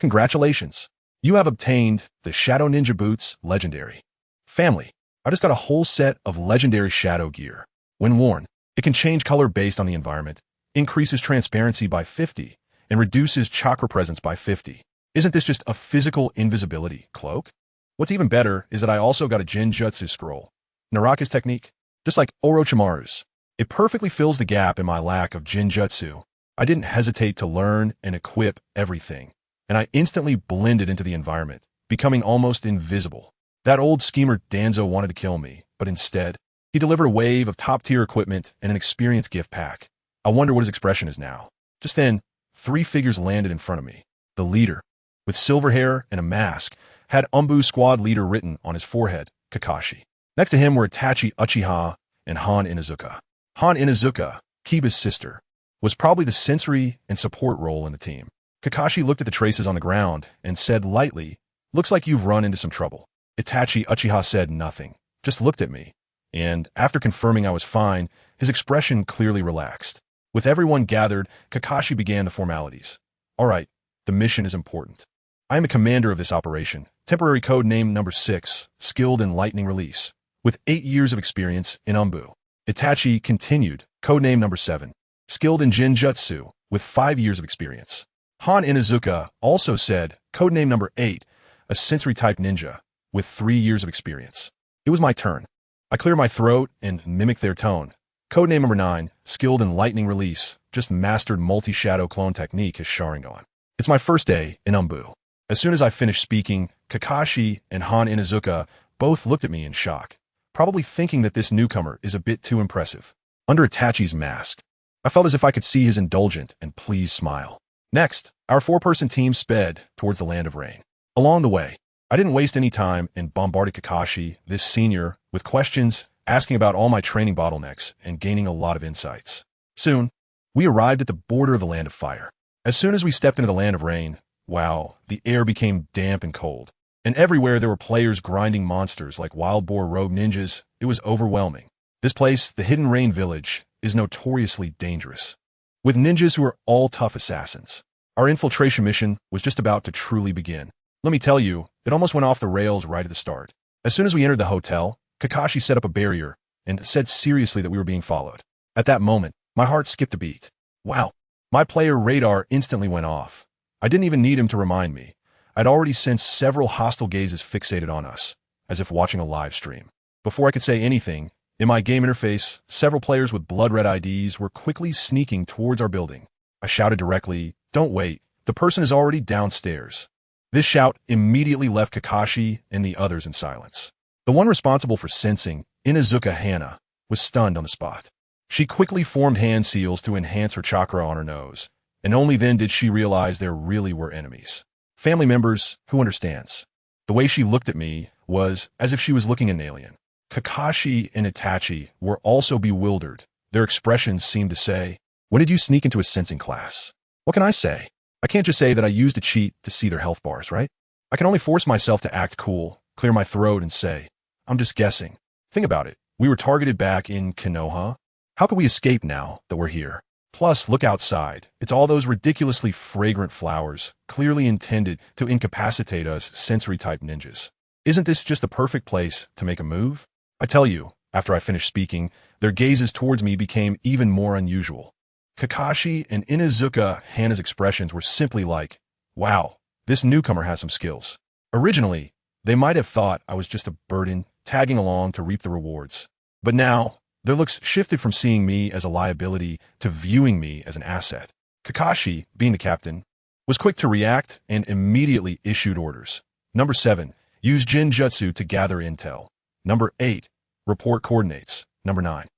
Congratulations! You have obtained the Shadow Ninja Boots, Legendary. Family, I just got a whole set of legendary shadow gear. When worn, it can change color based on the environment, increases transparency by 50, and reduces chakra presence by 50. Isn't this just a physical invisibility cloak? What's even better is that I also got a Jinjutsu scroll, Naruto's technique, just like Orochimaru's. It perfectly fills the gap in my lack of Jinjutsu. I didn't hesitate to learn and equip everything, and I instantly blended into the environment, becoming almost invisible. That old schemer Danzo wanted to kill me, but instead, he delivered a wave of top-tier equipment and an experience gift pack. I wonder what his expression is now. Just then, 3 figures landed in front of me. The leader, with silver hair and a mask, had Umbu Squad Leader written on his forehead, Kakashi. Next to him were Itachi Uchiha and Han Inazuka. Han Inazuka, Kiba's sister, was probably the sensory and support role in the team. Kakashi looked at the traces on the ground and said lightly, "Looks like you've run into some trouble." Itachi Uchiha said nothing, just looked at me, and after confirming I was fine, his expression clearly relaxed. With everyone gathered, Kakashi began the formalities. All right, the mission is important. I am the commander of this operation, temporary code name number 6, skilled in lightning release, with 8 years of experience in Umbu. Itachi continued, code name number 7, skilled in Jinjutsu, with 5 years of experience. Han Inazuka also said, code name number 8, a sensory-type ninja, with 3 years of experience. It was my turn. I cleared my throat and mimicked their tone. Codename number 9, skilled in lightning release, just mastered multi-shadow clone technique as Sharingan. It's my first day in Umbu. As soon as I finished speaking, Kakashi and Han Inazuka both looked at me in shock, probably thinking that this newcomer is a bit too impressive. Under Itachi's mask, I felt as if I could see his indulgent and pleased smile. Next, our 4-person team sped towards the Land of Rain. Along the way, I didn't waste any time and bombarded Kakashi, this senior, with questions, asking about all my training bottlenecks and gaining a lot of insights. Soon, we arrived at the border of the Land of Fire. As soon as we stepped into the Land of Rain, wow, the air became damp and cold. And everywhere there were players grinding monsters like wild boar rogue ninjas. It was overwhelming. This place, the Hidden Rain Village, is notoriously dangerous, with ninjas who are all tough assassins. Our infiltration mission was just about to truly begin. Let me tell you, it almost went off the rails right at the start. As soon as we entered the hotel, Kakashi set up a barrier and said seriously that we were being followed. At that moment, my heart skipped a beat. Wow, my player radar instantly went off. I didn't even need him to remind me. I'd already sensed several hostile gazes fixated on us, as if watching a live stream. Before I could say anything, in my game interface, several players with blood-red IDs were quickly sneaking towards our building. I shouted directly, "Don't wait, the person is already downstairs." This shout immediately left Kakashi and the others in silence. The one responsible for sensing, Inazuka Hana, was stunned on the spot. She quickly formed hand seals to enhance her chakra on her nose, and only then did she realize there really were enemies. Family members, who understands? The way she looked at me was as if she was looking at an alien. Kakashi and Itachi were also bewildered. Their expressions seemed to say, "When did you sneak into a sensing class?" What can I say? I can't just say that I used a cheat to see their health bars, right? I can only force myself to act cool, clear my throat, and say, "I'm just guessing." Think about it. We were targeted back in Konoha. How could we escape now that we're here? Plus, look outside. It's all those ridiculously fragrant flowers, clearly intended to incapacitate us sensory-type ninjas. Isn't this just the perfect place to make a move? I tell you, after I finished speaking, their gazes towards me became even more unusual. Kakashi and Inazuka Hana's expressions were simply like, "Wow, this newcomer has some skills." Originally, they might have thought I was just a burden tagging along to reap the rewards. But now, their looks shifted from seeing me as a liability to viewing me as an asset. Kakashi, being the captain, was quick to react and immediately issued orders. Number 7, use Jinjutsu to gather intel. Number 8, report coordinates. Number 9.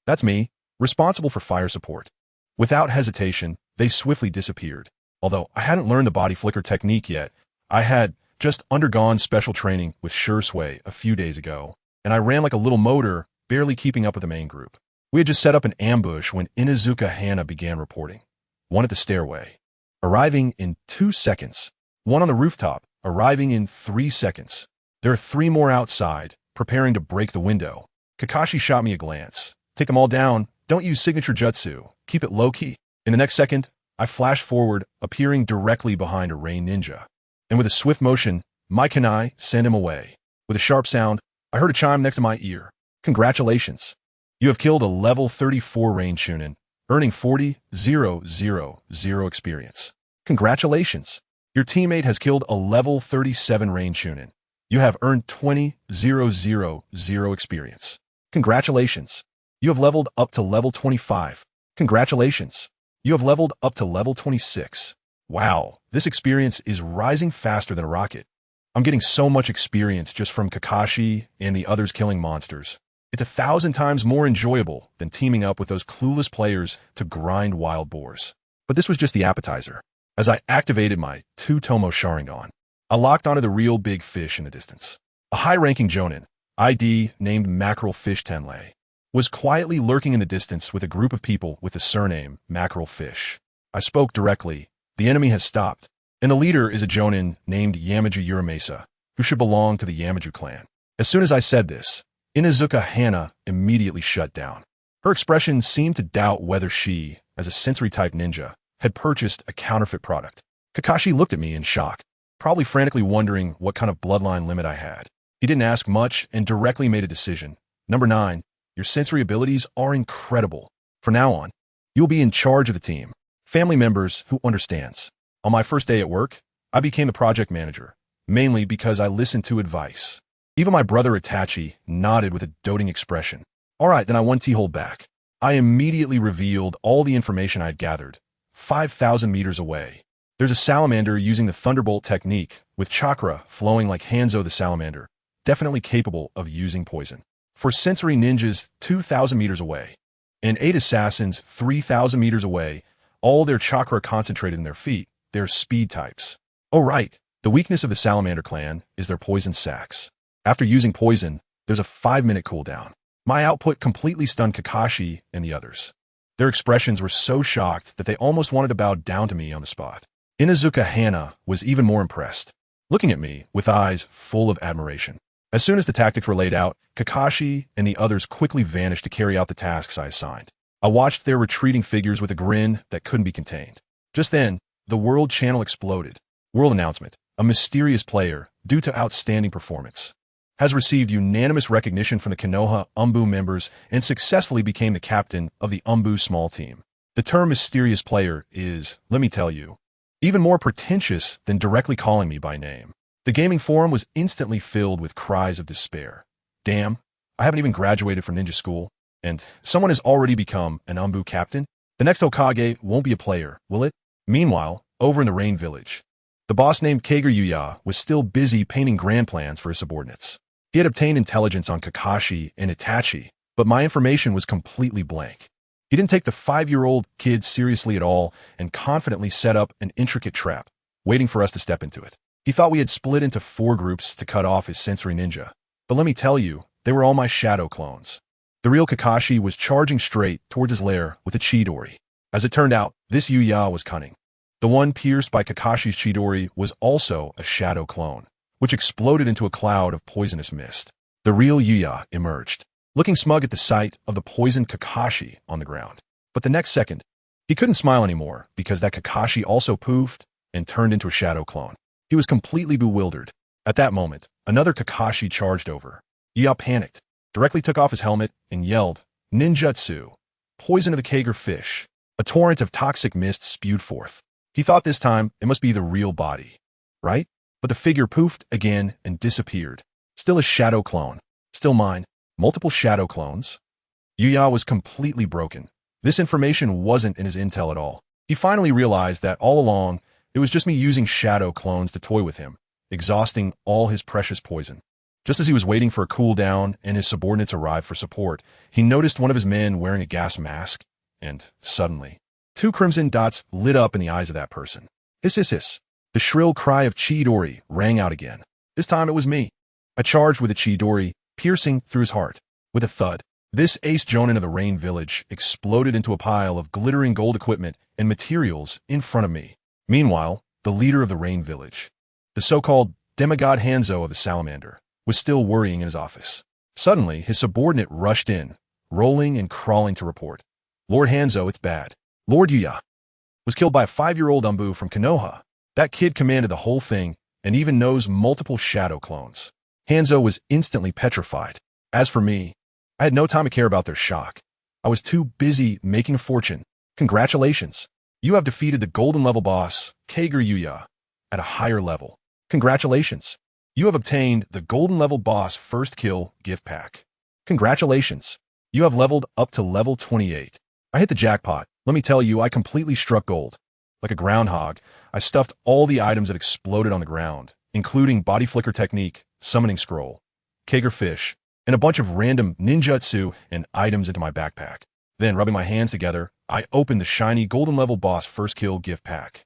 That's me, responsible for fire support. Without hesitation, they swiftly disappeared. Although I hadn't learned the body flicker technique yet, I had just undergone special training with Shursui a few days ago, and I ran like a little motor, barely keeping up with the main group. We had just set up an ambush when Inuzuka Hana began reporting. One at the stairway, arriving in 2 seconds. One on the rooftop, arriving in 3 seconds. There are 3 more outside, preparing to break the window. Kakashi shot me a glance. Take them all down. Don't use signature jutsu. Keep it low-key. In the next second, I flashed forward, appearing directly behind a rain ninja. And with a swift motion, my kunai sent him away. With a sharp sound, I heard a chime next to my ear. Congratulations. You have killed a level 34 rain chunin, earning 40,000 experience. Congratulations. Your teammate has killed a level 37 rain chunin. You have earned 20,000 experience. Congratulations. You have leveled up to level 25. Congratulations. You have leveled up to level 26. Wow, this experience is rising faster than a rocket. I'm getting so much experience just from Kakashi and the others killing monsters. It's 1,000 times more enjoyable than teaming up with those clueless players to grind wild boars. But this was just the appetizer. As I activated my 2-Tomo Sharingan, I locked onto the real big fish in the distance. A high-ranking jonin, ID named Mackerel Fish Tenlei, was quietly lurking in the distance with a group of people with the surname Mackerel Fish. I spoke directly. The enemy has stopped, and the leader is a jonin named Yamaju Uramesa, who should belong to the Yamaju clan. As soon as I said this, Inuzuka Hana immediately shut down. Her expression seemed to doubt whether she, as a sensory-type ninja, had purchased a counterfeit product. Kakashi looked at me in shock, probably frantically wondering what kind of bloodline limit I had. He didn't ask much and directly made a decision. Number 9, your sensory abilities are incredible. From now on, you'll be in charge of the team. Family members who understands. On my first day at work, I became a project manager, mainly because I listened to advice. Even my brother Itachi nodded with a doting expression. All right, then I 1T hold back. I immediately revealed all the information I had gathered. 5,000 meters away, there's a salamander using the thunderbolt technique, with chakra flowing like Hanzo the salamander, definitely capable of using poison. For sensory ninjas 2,000 meters away, and 8 assassins 3,000 meters away, all their chakra concentrated in their feet, they're speed types. Oh right, the weakness of the salamander clan is their poison sacks. After using poison, there's a 5-minute cooldown. My output completely stunned Kakashi and the others. Their expressions were so shocked that they almost wanted to bow down to me on the spot. Inuzuka Hana was even more impressed, looking at me with eyes full of admiration. As soon as the tactics were laid out, Kakashi and the others quickly vanished to carry out the tasks I assigned. I watched their retreating figures with a grin that couldn't be contained. Just then, the World Channel exploded. World announcement. A mysterious player, due to outstanding performance, has received unanimous recognition from the Konoha Umbu members and successfully became the captain of the Umbu small team. The term mysterious player is, let me tell you, even more pretentious than directly calling me by name. The gaming forum was instantly filled with cries of despair. Damn, I haven't even graduated from ninja school, and someone has already become an Umbu captain? The next Hokage won't be a player, will it? Meanwhile, over in the Rain Village, the boss named Yuya was still busy painting grand plans for his subordinates. He had obtained intelligence on Kakashi and Itachi, but my information was completely blank. He didn't take the 5-year-old kid seriously at all and confidently set up an intricate trap, waiting for us to step into it. He thought we had split into 4 groups to cut off his sensory ninja, but let me tell you, they were all my shadow clones. The real Kakashi was charging straight towards his lair with a Chidori. As it turned out, this Yuya was cunning. The one pierced by Kakashi's Chidori was also a shadow clone, which exploded into a cloud of poisonous mist. The real Yuya emerged, looking smug at the sight of the poisoned Kakashi on the ground. But the next second, he couldn't smile anymore because that Kakashi also poofed and turned into a shadow clone. He was completely bewildered. At that moment, another Kakashi charged over. Yuya panicked, directly took off his helmet, and yelled, "Ninjutsu! Poison of the Kager fish!" A torrent of toxic mist spewed forth. He thought this time it must be the real body, right? But the figure poofed again and disappeared. Still a shadow clone. Still mine. Multiple shadow clones. Yuya was completely broken. This information wasn't in his intel at all. He finally realized that all along, it was just me using shadow clones to toy with him, exhausting all his precious poison. Just as he was waiting for a cooldown and his subordinates arrived for support, he noticed one of his men wearing a gas mask, and suddenly, Two crimson dots lit up in the eyes of that person. Hiss, hiss, hiss. The shrill cry of Chidori rang out again. This time it was me. I charged with a Chidori, piercing through his heart. With a thud, this ace jonin of the Rain Village exploded into a pile of glittering gold equipment and materials in front of me. Meanwhile, the leader of the Rain Village, the so-called demigod Hanzo of the Salamander, was still worrying in his office. Suddenly, his subordinate rushed in, rolling and crawling to report. Lord Hanzo, it's bad. Lord Hyuga was killed by a 5-year-old Umbu from Konoha. That kid commanded the whole thing and even knows multiple shadow clones. Hanzo was instantly petrified. As for me, I had no time to care about their shock. I was too busy making a fortune. Congratulations. You have defeated the golden level boss, Keiger Hyuga, at a higher level. Congratulations. You have obtained the golden level boss first kill gift pack. Congratulations. You have leveled up to level 28. I hit the jackpot. Let me tell you, I completely struck gold. Like a groundhog, I stuffed all the items that exploded on the ground, including body flicker technique, summoning scroll, Keiger fish, and a bunch of random ninjutsu and items into my backpack. Then, rubbing my hands together, I opened the shiny golden level boss first kill gift pack.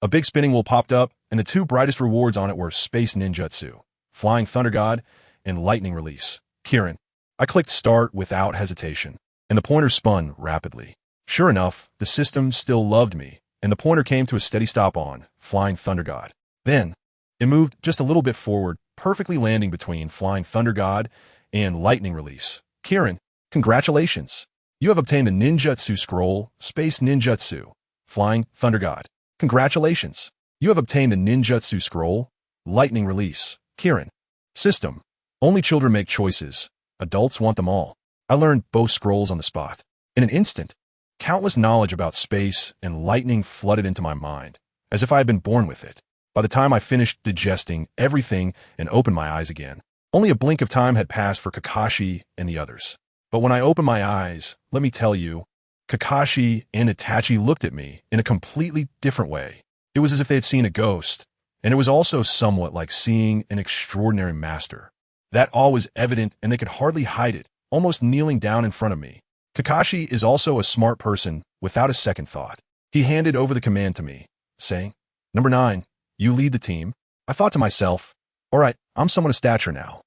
A big spinning wheel popped up, and the two brightest rewards on it were Space Ninjutsu, Flying Thunder God, and Lightning Release, Kirin. I clicked start without hesitation, and the pointer spun rapidly. Sure enough, the system still loved me, and the pointer came to a steady stop on Flying Thunder God. Then, it moved just a little bit forward, perfectly landing between Flying Thunder God and Lightning Release. Kirin, congratulations. You have obtained the Ninjutsu Scroll, Space Ninjutsu, Flying Thunder God. Congratulations. You have obtained the Ninjutsu Scroll, Lightning Release. Kirin. System. Only children make choices. Adults want them all. I learned both scrolls on the spot. In an instant, countless knowledge about space and lightning flooded into my mind, as if I had been born with it. By the time I finished digesting everything and opened my eyes again, only a blink of time had passed for Kakashi and the others. But when I opened my eyes, let me tell you, Kakashi and Itachi looked at me in a completely different way. It was as if they had seen a ghost, and it was also somewhat like seeing an extraordinary master. That awe was evident, and they could hardly hide it, almost kneeling down in front of me. Kakashi is also a smart person without a second thought. He handed over the command to me, saying, "Number 9, you lead the team." I thought to myself, all right, I'm someone of stature now.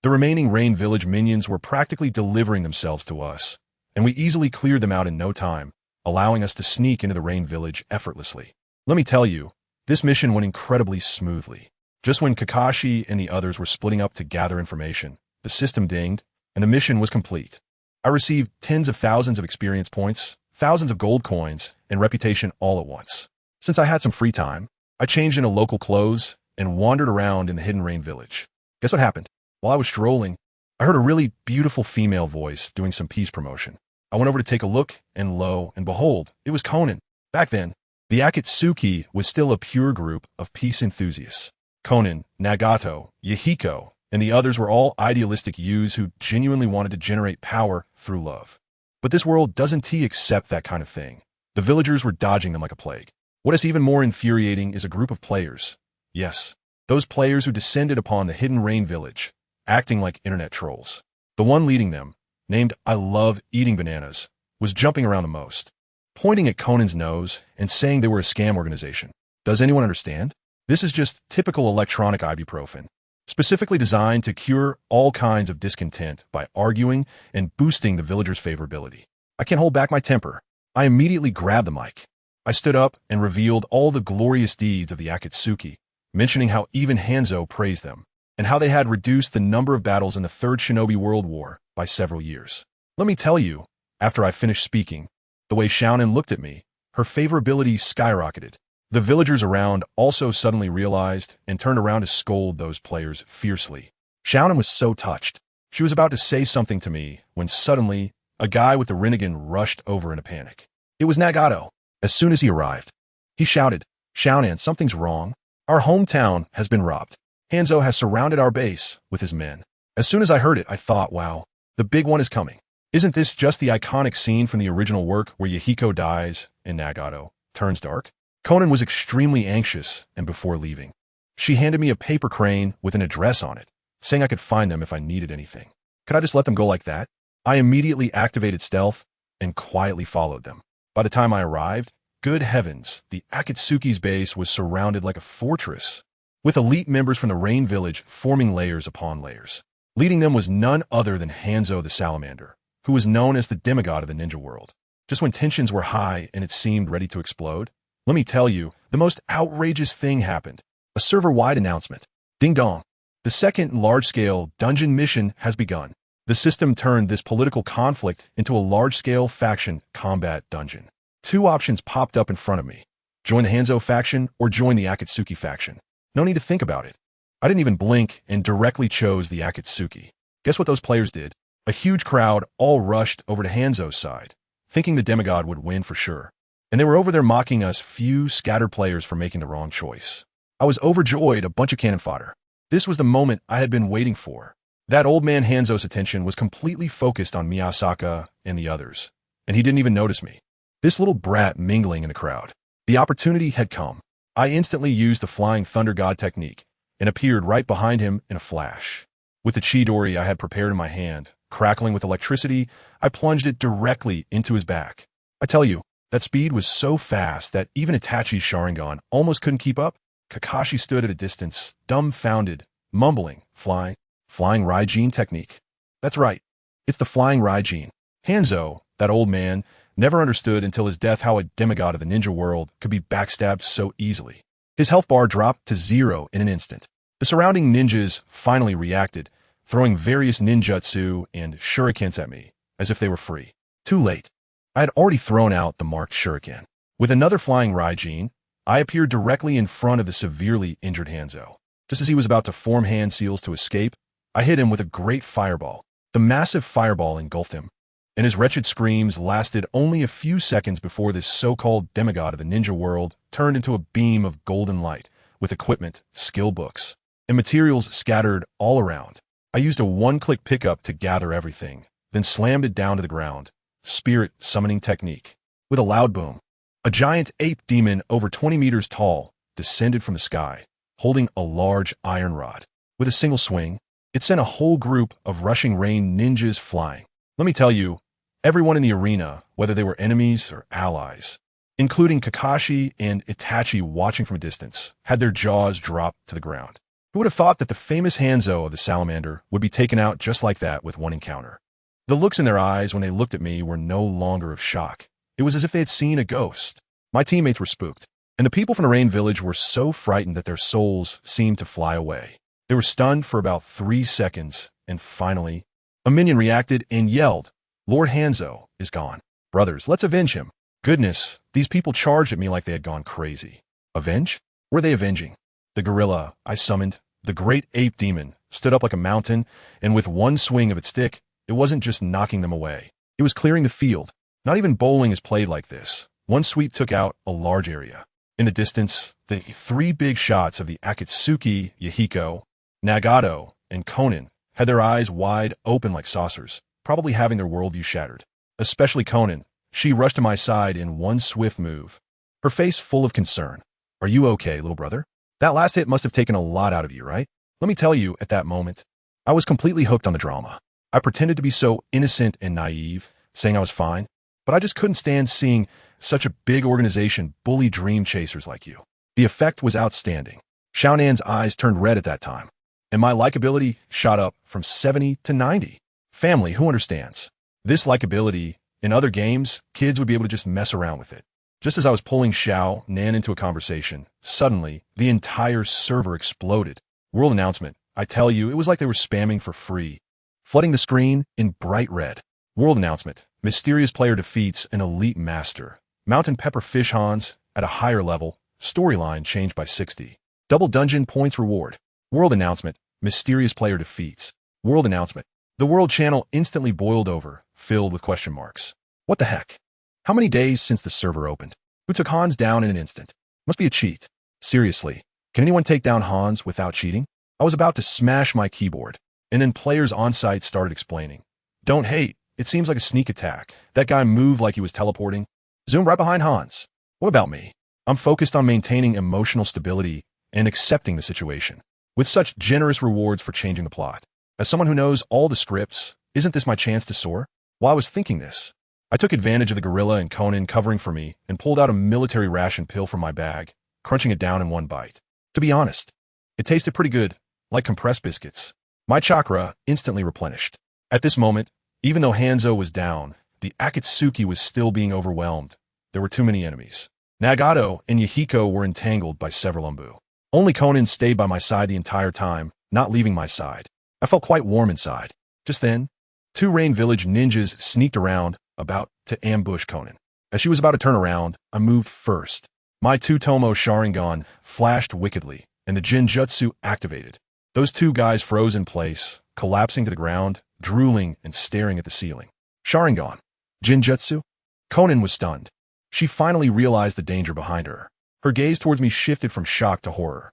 The remaining Rain Village minions were practically delivering themselves to us, and we easily cleared them out in no time, allowing us to sneak into the Rain Village effortlessly. Let me tell you, this mission went incredibly smoothly. Just when Kakashi and the others were splitting up to gather information, the system dinged, and the mission was complete. I received tens of thousands of experience points, thousands of gold coins, and reputation all at once. Since I had some free time, I changed into local clothes and wandered around in the hidden Rain Village. Guess what happened? While I was strolling, I heard a really beautiful female voice doing some peace promotion. I went over to take a look, and lo and behold, it was Conan. Back then, the Akatsuki was still a pure group of peace enthusiasts. Conan, Nagato, Yahiko, and the others were all idealistic youths who genuinely wanted to generate power through love. But this world doesn't accept that kind of thing. The villagers were dodging them like a plague. What is even more infuriating is a group of players. Yes, those players who descended upon the hidden Rain Village, acting like internet trolls. The one leading them, named I Love Eating Bananas, was jumping around the most, pointing at Conan's nose and saying they were a scam organization. Does anyone understand? This is just typical electronic ibuprofen, specifically designed to cure all kinds of discontent by arguing and boosting the villagers' favorability. I can't hold back my temper. I immediately grabbed the mic. I stood up and revealed all the glorious deeds of the Akatsuki, mentioning how even Hanzo praised them, and how they had reduced the number of battles in the Third Shinobi World War by several years. Let me tell you, after I finished speaking, the way Xiaonan looked at me, her favorability skyrocketed. The villagers around also suddenly realized and turned around to scold those players fiercely. Xiaonan was so touched. She was about to say something to me when suddenly a guy with the Rinnegan rushed over in a panic. It was Nagato. As soon as he arrived, he shouted, "Xiaonan, something's wrong. Our hometown has been robbed. Hanzo has surrounded our base with his men." As soon as I heard it, I thought, wow, the big one is coming. Isn't this just the iconic scene from the original work where Yahiko dies and Nagato turns dark? Conan was extremely anxious, and before leaving, she handed me a paper crane with an address on it, saying I could find them if I needed anything. Could I just let them go like that? I immediately activated stealth and quietly followed them. By the time I arrived, good heavens, the Akatsuki's base was surrounded like a fortress, with elite members from the Rain Village forming layers upon layers. Leading them was none other than Hanzo the Salamander, who was known as the demigod of the ninja world. Just when tensions were high and it seemed ready to explode, let me tell you, the most outrageous thing happened. A server-wide announcement. Ding dong. The second large-scale dungeon mission has begun. The system turned this political conflict into a large-scale faction combat dungeon. Two options popped up in front of me. Join the Hanzo faction or join the Akatsuki faction. No need to think about it. I didn't even blink and directly chose the Akatsuki. Guess what those players did? A huge crowd all rushed over to Hanzo's side, thinking the demigod would win for sure. And they were over there mocking us few scattered players for making the wrong choice. I was overjoyed, a bunch of cannon fodder. This was the moment I had been waiting for. That old man Hanzo's attention was completely focused on Miyasaka and the others, and he didn't even notice me. This little brat mingling in the crowd. The opportunity had come. I instantly used the Flying Thunder God technique and appeared right behind him in a flash. With the Chidori I had prepared in my hand, crackling with electricity, I plunged it directly into his back. I tell you, that speed was so fast that even Itachi's Sharingan almost couldn't keep up. Kakashi stood at a distance, dumbfounded, mumbling, Flying Raijin technique. That's right, it's the Flying Raijin. Hanzo, that old man, never understood until his death how a demigod of the ninja world could be backstabbed so easily. His health bar dropped to 0 in an instant. The surrounding ninjas finally reacted, throwing various ninjutsu and shurikens at me, as if they were free. Too late. I had already thrown out the marked shuriken. With another Flying Raijin, I appeared directly in front of the severely injured Hanzo. Just as he was about to form hand seals to escape, I hit him with a great fireball. The massive fireball engulfed him, and his wretched screams lasted only a few seconds before this so-called demigod of the ninja world turned into a beam of golden light, with equipment, skill books, and materials scattered all around. I used a one-click pickup to gather everything, then slammed it down to the ground. Spirit summoning technique. With a loud boom, a giant ape demon over 20 meters tall descended from the sky, holding a large iron rod. With a single swing, it sent a whole group of rushing rain ninjas flying. Let me tell you, everyone in the arena, whether they were enemies or allies, including Kakashi and Itachi watching from a distance, had their jaws dropped to the ground. Who would have thought that the famous Hanzo of the Salamander would be taken out just like that with one encounter? The looks in their eyes when they looked at me were no longer of shock. It was as if they had seen a ghost. My teammates were spooked, and the people from the Rain Village were so frightened that their souls seemed to fly away. They were stunned for about 3 seconds, and finally, a minion reacted and yelled, "Lord Hanzo is gone. Brothers, let's avenge him." Goodness, these people charged at me like they had gone crazy. Avenge? Were they avenging? The gorilla I summoned, the great ape demon, stood up like a mountain, and with one swing of its stick, it wasn't just knocking them away. It was clearing the field. Not even bowling is played like this. One sweep took out a large area. In the distance, the 3 big shots of the Akatsuki, Yahiko, Nagato, and Konan had their eyes wide open like saucers, probably having their worldview shattered. Especially Konan. She rushed to my side in one swift move, her face full of concern. "Are you okay, little brother? That last hit must have taken a lot out of you, right?" Let me tell you, at that moment, I was completely hooked on the drama. I pretended to be so innocent and naive, saying I was fine, but I just couldn't stand seeing such a big organization bully dream chasers like you. The effect was outstanding. Xiaonan's eyes turned red at that time, and my likability shot up from 70 to 90. Family, who understands? This likability, in other games, kids would be able to just mess around with it. Just as I was pulling Xiao Nan into a conversation, suddenly, the entire server exploded. World announcement. I tell you, it was like they were spamming for free, flooding the screen in bright red. World announcement. Mysterious player defeats an elite master. Mountain Pepper Fish Hans at a higher level. Storyline changed by 60. Double dungeon points reward. World announcement. Mysterious player defeats. World announcement. The world channel instantly boiled over, filled with question marks. What the heck? How many days since the server opened? Who took Hans down in an instant? Must be a cheat. Seriously, can anyone take down Hans without cheating? I was about to smash my keyboard, and then players on site started explaining. Don't hate. It seems like a sneak attack. That guy moved like he was teleporting. Zoom right behind Hans. What about me? I'm focused on maintaining emotional stability and accepting the situation. With such generous rewards for changing the plot. As someone who knows all the scripts, isn't this my chance to soar? While I was thinking this, I took advantage of the gorilla and Conan covering for me and pulled out a military ration pill from my bag, crunching it down in one bite. To be honest, it tasted pretty good, like compressed biscuits. My chakra instantly replenished. At this moment, even though Hanzo was down, the Akatsuki was still being overwhelmed. There were too many enemies. Nagato and Yahiko were entangled by several umbu. Only Conan stayed by my side the entire time, not leaving my side. I felt quite warm inside. Just then, 2 Rain Village ninjas sneaked around, about to ambush Conan. As she was about to turn around, I moved first. My Two-Tomo Sharingan flashed wickedly, and the Jinjutsu activated. Those 2 guys froze in place, collapsing to the ground, drooling and staring at the ceiling. Sharingan. Jinjutsu? Conan was stunned. She finally realized the danger behind her. Her gaze towards me shifted from shock to horror.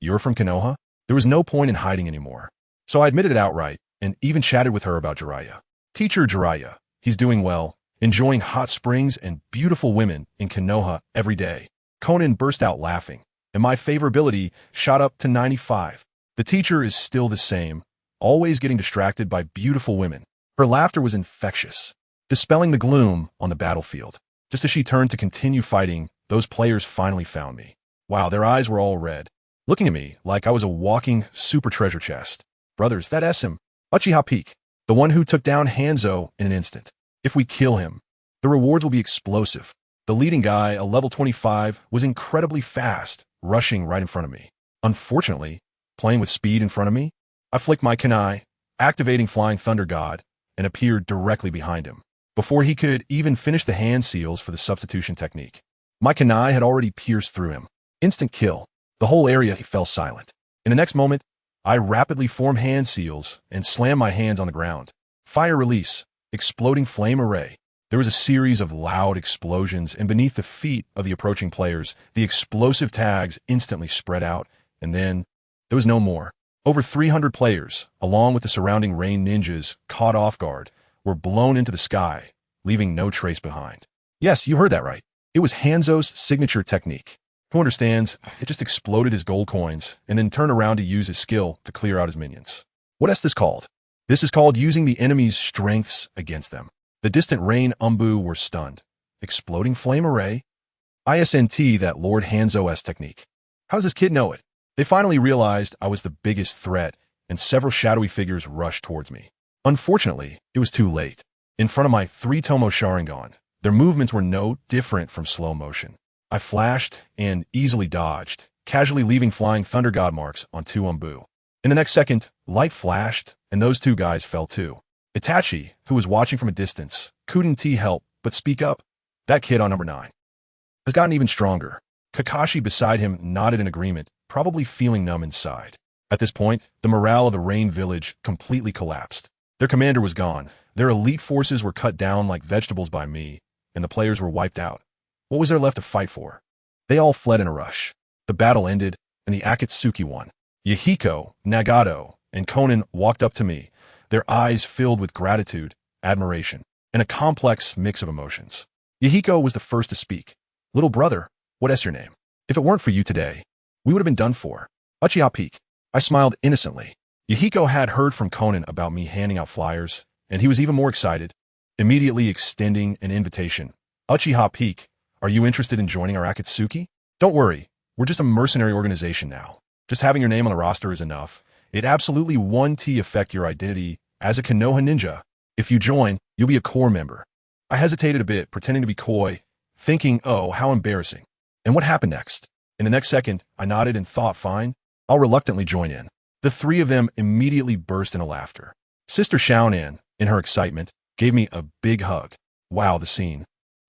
You're from Konoha? There was no point in hiding anymore. So I admitted it outright, and even chatted with her about Jiraiya. Teacher Jiraiya. He's doing well, enjoying hot springs and beautiful women in Konoha every day. Conan burst out laughing, and my favorability shot up to 95. The teacher is still the same, always getting distracted by beautiful women. Her laughter was infectious, dispelling the gloom on the battlefield. Just as she turned to continue fighting, those players finally found me. Wow, their eyes were all red, looking at me like I was a walking super treasure chest. Brothers, that's him, Uchiha Peak, the one who took down Hanzo in an instant. If we kill him, the rewards will be explosive. The leading guy, a level 25, was incredibly fast, rushing right in front of me. Unfortunately, playing with speed in front of me, I flicked my kunai, activating Flying Thunder God, and appeared directly behind him. Before he could even finish the hand seals for the substitution technique, my kunai had already pierced through him. Instant kill. The whole area fell silent. In the next moment, I rapidly formed hand seals and slammed my hands on the ground. Fire release. Exploding flame array. There was a series of loud explosions, and beneath the feet of the approaching players, the explosive tags instantly spread out, and then there was no more. Over 300 players, along with the surrounding rain ninjas caught off guard, were blown into the sky, leaving no trace behind. Yes, you heard that right. It was Hanzo's signature technique. Who understands? It just exploded his gold coins, and then turned around to use his skill to clear out his minions. What is this called? This is called using the enemy's strengths against them. The distant rain umbu were stunned. Exploding flame array? ISNT that Lord Hanzo's technique. How does this kid know it? They finally realized I was the biggest threat, and several shadowy figures rushed towards me. Unfortunately, it was too late. In front of my 3-Tomo Sharingan, their movements were no different from slow motion. I flashed and easily dodged, casually leaving Flying Thunder God marks on 2 umbu. In the next second, light flashed, and those 2 guys fell too. Itachi, who was watching from a distance, couldn't help but speak up. That kid on number 9 has gotten even stronger. Kakashi beside him nodded in agreement, probably feeling numb inside. At this point, the morale of the Rain Village completely collapsed. Their commander was gone, their elite forces were cut down like vegetables by me, and the players were wiped out. What was there left to fight for? They all fled in a rush. The battle ended, and the Akatsuki won. Yahiko, Nagato, and Conan walked up to me, their eyes filled with gratitude, admiration, and a complex mix of emotions. Yahiko was the first to speak. Little brother, what is your name? If it weren't for you today, we would have been done for. Uchiha Peak. I smiled innocently. Yahiko had heard from Conan about me handing out flyers, and he was even more excited, immediately extending an invitation. Uchiha Peak, are you interested in joining our Akatsuki? Don't worry, we're just a mercenary organization now. Just having your name on the roster is enough. It absolutely won't affect your identity as a Konoha ninja. If you join, you'll be a core member. I hesitated a bit, pretending to be coy, thinking, oh, how embarrassing. And what happened next? In the next second, I nodded and thought, fine, I'll reluctantly join in. The 3 of them immediately burst into laughter. Sister Xiaonan, in her excitement, gave me a big hug. Wow, the scene.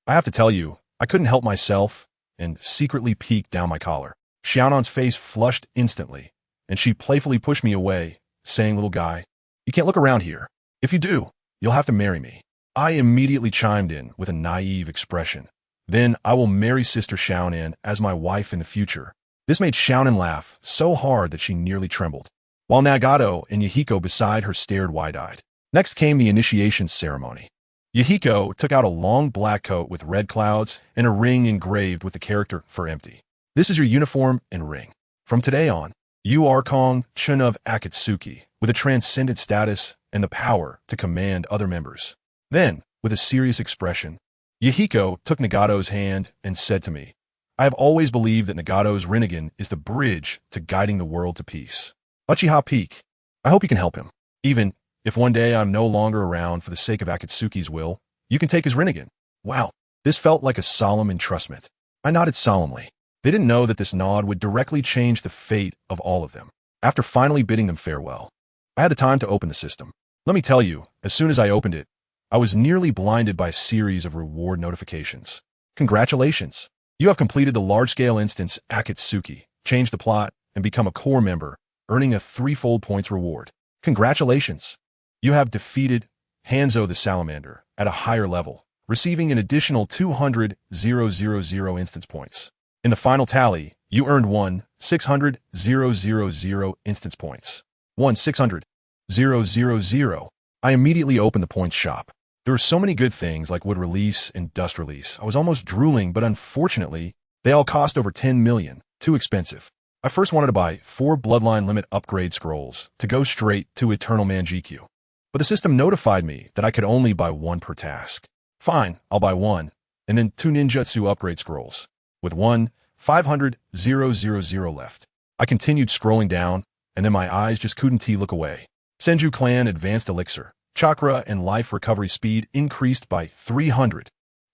I have to tell you, I couldn't help myself and secretly peeked down my collar. Xiaonan's face flushed instantly, and she playfully pushed me away, saying, little guy, you can't look around here. If you do, you'll have to marry me. I immediately chimed in with a naive expression. Then I will marry Sister Xiaonan as my wife in the future. This made Xiaonan laugh so hard that she nearly trembled, while Nagato and Yahiko beside her stared wide-eyed. Next came the initiation ceremony. Yahiko took out a long black coat with red clouds and a ring engraved with the character for empty. This is your uniform and ring. From today on, you are Kong Chun of Akatsuki, with a transcendent status and the power to command other members. Then, with a serious expression. Yahiko took Nagato's hand and said to me, I have always believed that Nagato's Rinnegan is the bridge to guiding the world to peace. Uchiha Peak, I hope you can help him. Even if one day I'm no longer around for the sake of Akatsuki's will, you can take his Rinnegan. Wow, this felt like a solemn entrustment. I nodded solemnly. They didn't know that this nod would directly change the fate of all of them. After finally bidding them farewell, I had the time to open the system. Let me tell you, as soon as I opened it, I was nearly blinded by a series of reward notifications. Congratulations! You have completed the large-scale instance Akatsuki, changed the plot, and become a core member, earning a 3-fold points reward. Congratulations! You have defeated Hanzo the Salamander at a higher level, receiving an additional 200,000 instance points. In the final tally, you earned 1,600,000 instance points. 1,600,000. I immediately opened the points shop. There were so many good things like wood release and dust release. I was almost drooling, but unfortunately, they all cost over 10 million. Too expensive. I first wanted to buy 4 bloodline limit upgrade scrolls to go straight to Eternal Manjikyu. But the system notified me that I could only buy 1 per task. Fine, I'll buy 1, and then 2 ninjutsu upgrade scrolls. With 500,000 left. I continued scrolling down, and then my eyes just couldn't look away. Senju Clan Advanced Elixir. Chakra and life recovery speed increased by 300.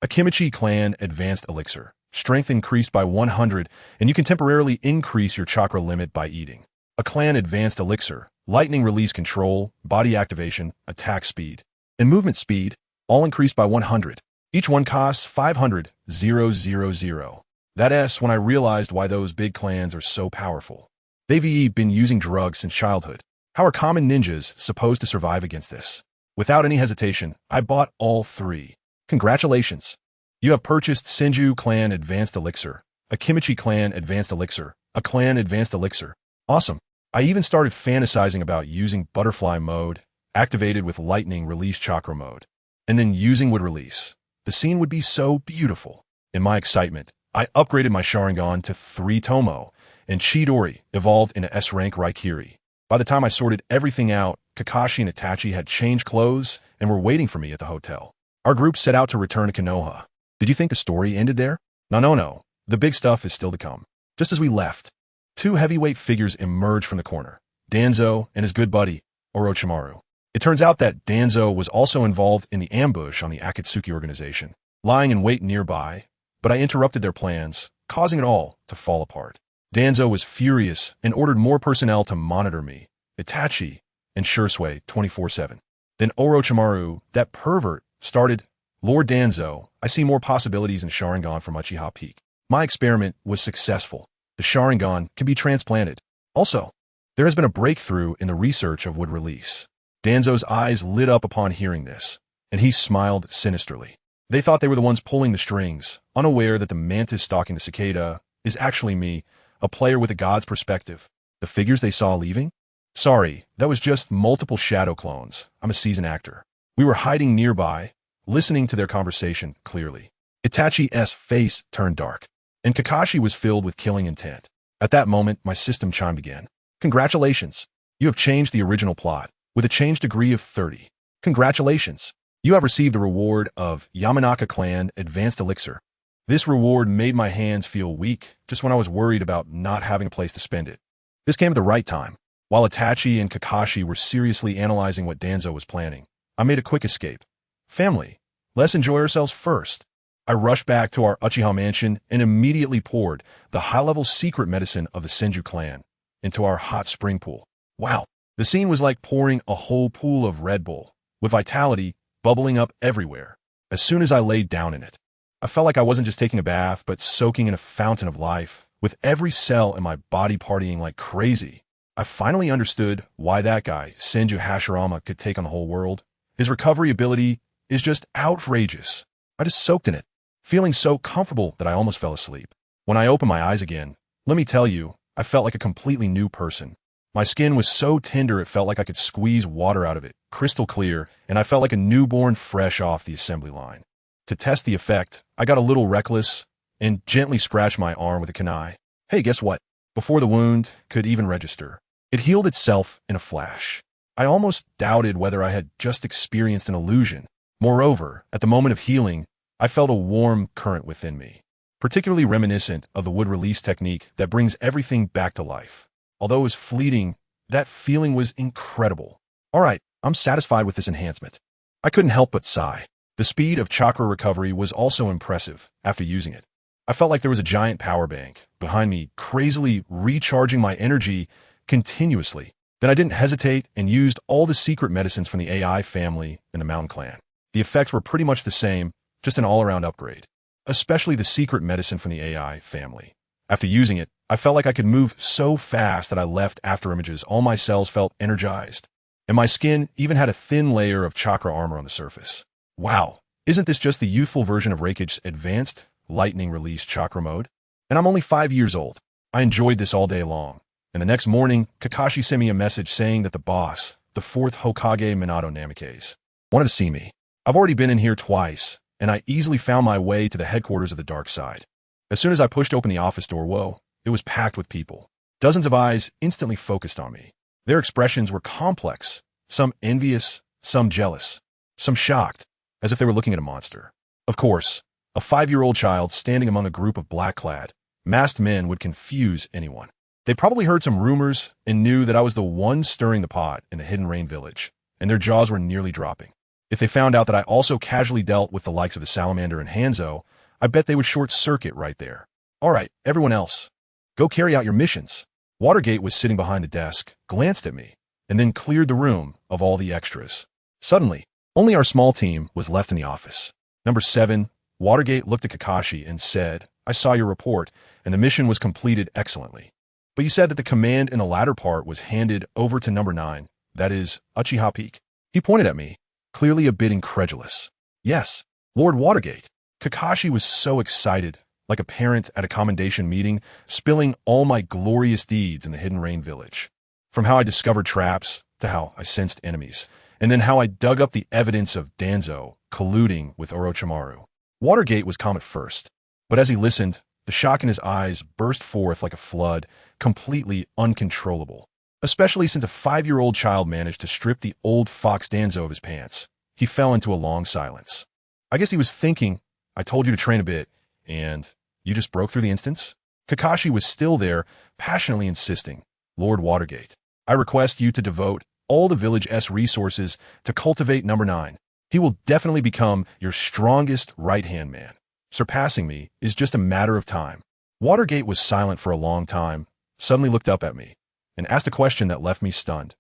Akimichi Clan Advanced Elixir. Strength increased by 100, and you can temporarily increase your chakra limit by eating. A Clan Advanced Elixir. Lightning release control, body activation, attack speed, and movement speed, all increased by 100. Each one costs 500,000. That's when I realized why those big clans are so powerful. They've been using drugs since childhood. How are common ninjas supposed to survive against this? Without any hesitation, I bought all 3. Congratulations! You have purchased Senju Clan Advanced Elixir, Akimichi Clan Advanced Elixir, a Clan Advanced Elixir. Awesome! I even started fantasizing about using Butterfly Mode, activated with Lightning Release Chakra Mode, and then using Wood Release. The scene would be so beautiful. In my excitement, I upgraded my Sharingan to 3 Tomo, and Chidori evolved into S-rank Raikiri. By the time I sorted everything out, Kakashi and Itachi had changed clothes and were waiting for me at the hotel. Our group set out to return to Konoha. Did you think the story ended there? No. The big stuff is still to come. Just as we left, 2 heavyweight figures emerged from the corner, Danzo and his good buddy, Orochimaru. It turns out that Danzo was also involved in the ambush on the Akatsuki organization, lying in wait nearby, but I interrupted their plans, causing it all to fall apart. Danzo was furious and ordered more personnel to monitor me, Itachi, and Shursui 24/7. Then Orochimaru, that pervert, started, Lord Danzo, I see more possibilities in Sharingan from Uchiha Peak. My experiment was successful. The Sharingan can be transplanted. Also, there has been a breakthrough in the research of wood release. Danzo's eyes lit up upon hearing this, and he smiled sinisterly. They thought they were the ones pulling the strings, unaware that the mantis stalking the cicada is actually me, a player with a god's perspective. The figures they saw leaving? Sorry, that was just multiple shadow clones. I'm a seasoned actor. We were hiding nearby, listening to their conversation clearly. Itachi's face turned dark, and Kakashi was filled with killing intent. At that moment, my system chimed again. Congratulations! You have changed the original plot, with a change degree of 30. Congratulations! You have received the reward of Yamanaka Clan Advanced Elixir. This reward made my hands feel weak just when I was worried about not having a place to spend it. This came at the right time. While Itachi and Kakashi were seriously analyzing what Danzo was planning, I made a quick escape. Family, let's enjoy ourselves first. I rushed back to our Uchiha mansion and immediately poured the high-level secret medicine of the Senju clan into our hot spring pool. Wow, the scene was like pouring a whole pool of Red Bull, with vitality bubbling up everywhere. As soon as I laid down in it, I felt like I wasn't just taking a bath, but soaking in a fountain of life, with every cell in my body partying like crazy. I finally understood why that guy, Senju Hashirama, could take on the whole world. His recovery ability is just outrageous. I just soaked in it, feeling so comfortable that I almost fell asleep. When I opened my eyes again, let me tell you, I felt like a completely new person. My skin was so tender it felt like I could squeeze water out of it, crystal clear, and I felt like a newborn fresh off the assembly line. To test the effect, I got a little reckless and gently scratched my arm with a kunai. Hey, guess what? Before the wound could even register, it healed itself in a flash. I almost doubted whether I had just experienced an illusion, Moreover, at the moment of healing, I felt a warm current within me, particularly reminiscent of the wood release technique that brings everything back to life. Although it was fleeting, that feeling was incredible. All right, I'm satisfied with this enhancement. I couldn't help but sigh. The speed of chakra recovery was also impressive after using it. I felt like there was a giant power bank behind me, crazily recharging my energy continuously. Then I didn't hesitate and used all the secret medicines from the AI family in the Mountain Clan. The effects were pretty much the same, just an all-around upgrade. Especially the secret medicine from the AI family. After using it, I felt like I could move so fast that I left after images. All my cells felt energized, and my skin even had a thin layer of chakra armor on the surface. Wow, isn't this just the youthful version of Reiki's advanced lightning release chakra mode? And I'm only 5 years old. I enjoyed this all day long. And the next morning, Kakashi sent me a message saying that the boss, the 4th Hokage Minato Namikaze, wanted to see me. I've already been in here twice, and I easily found my way to the headquarters of the dark side. As soon as I pushed open the office door, whoa, it was packed with people. Dozens of eyes instantly focused on me. Their expressions were complex, some envious, some jealous, some shocked, as if they were looking at a monster. Of course, a 5-year-old child standing among a group of black-clad, masked men would confuse anyone. They probably heard some rumors and knew that I was the one stirring the pot in the Hidden Rain village, and their jaws were nearly dropping. If they found out that I also casually dealt with the likes of the Salamander and Hanzo, I bet they would short-circuit right there. All right, everyone else, go carry out your missions. Watergate was sitting behind the desk, glanced at me, and then cleared the room of all the extras. Suddenly, only our small team was left in the office. Number 7, Watergate looked at Kakashi and said, I saw your report, and the mission was completed excellently. But you said that the command in the latter part was handed over to number 9, that is, Uchiha Peak. He pointed at me, clearly a bit incredulous. Yes, Lord Watergate. Kakashi was so excited, like a parent at a commendation meeting, spilling all my glorious deeds in the Hidden Rain village. From how I discovered traps, to how I sensed enemies, and then how I dug up the evidence of Danzo colluding with Orochimaru. Watergate was calm at first, but as he listened, the shock in his eyes burst forth like a flood, completely uncontrollable. Especially since a 5-year-old child managed to strip the old fox Danzo of his pants. He fell into a long silence. I guess he was thinking, I told you to train a bit, and you just broke through the instance? Kakashi was still there, passionately insisting, Lord Watergate, I request you to devote all the village's resources to cultivate number 9. He will definitely become your strongest right-hand man. Surpassing me is just a matter of time. Watergate was silent for a long time, suddenly looked up at me, and asked a question that left me stunned.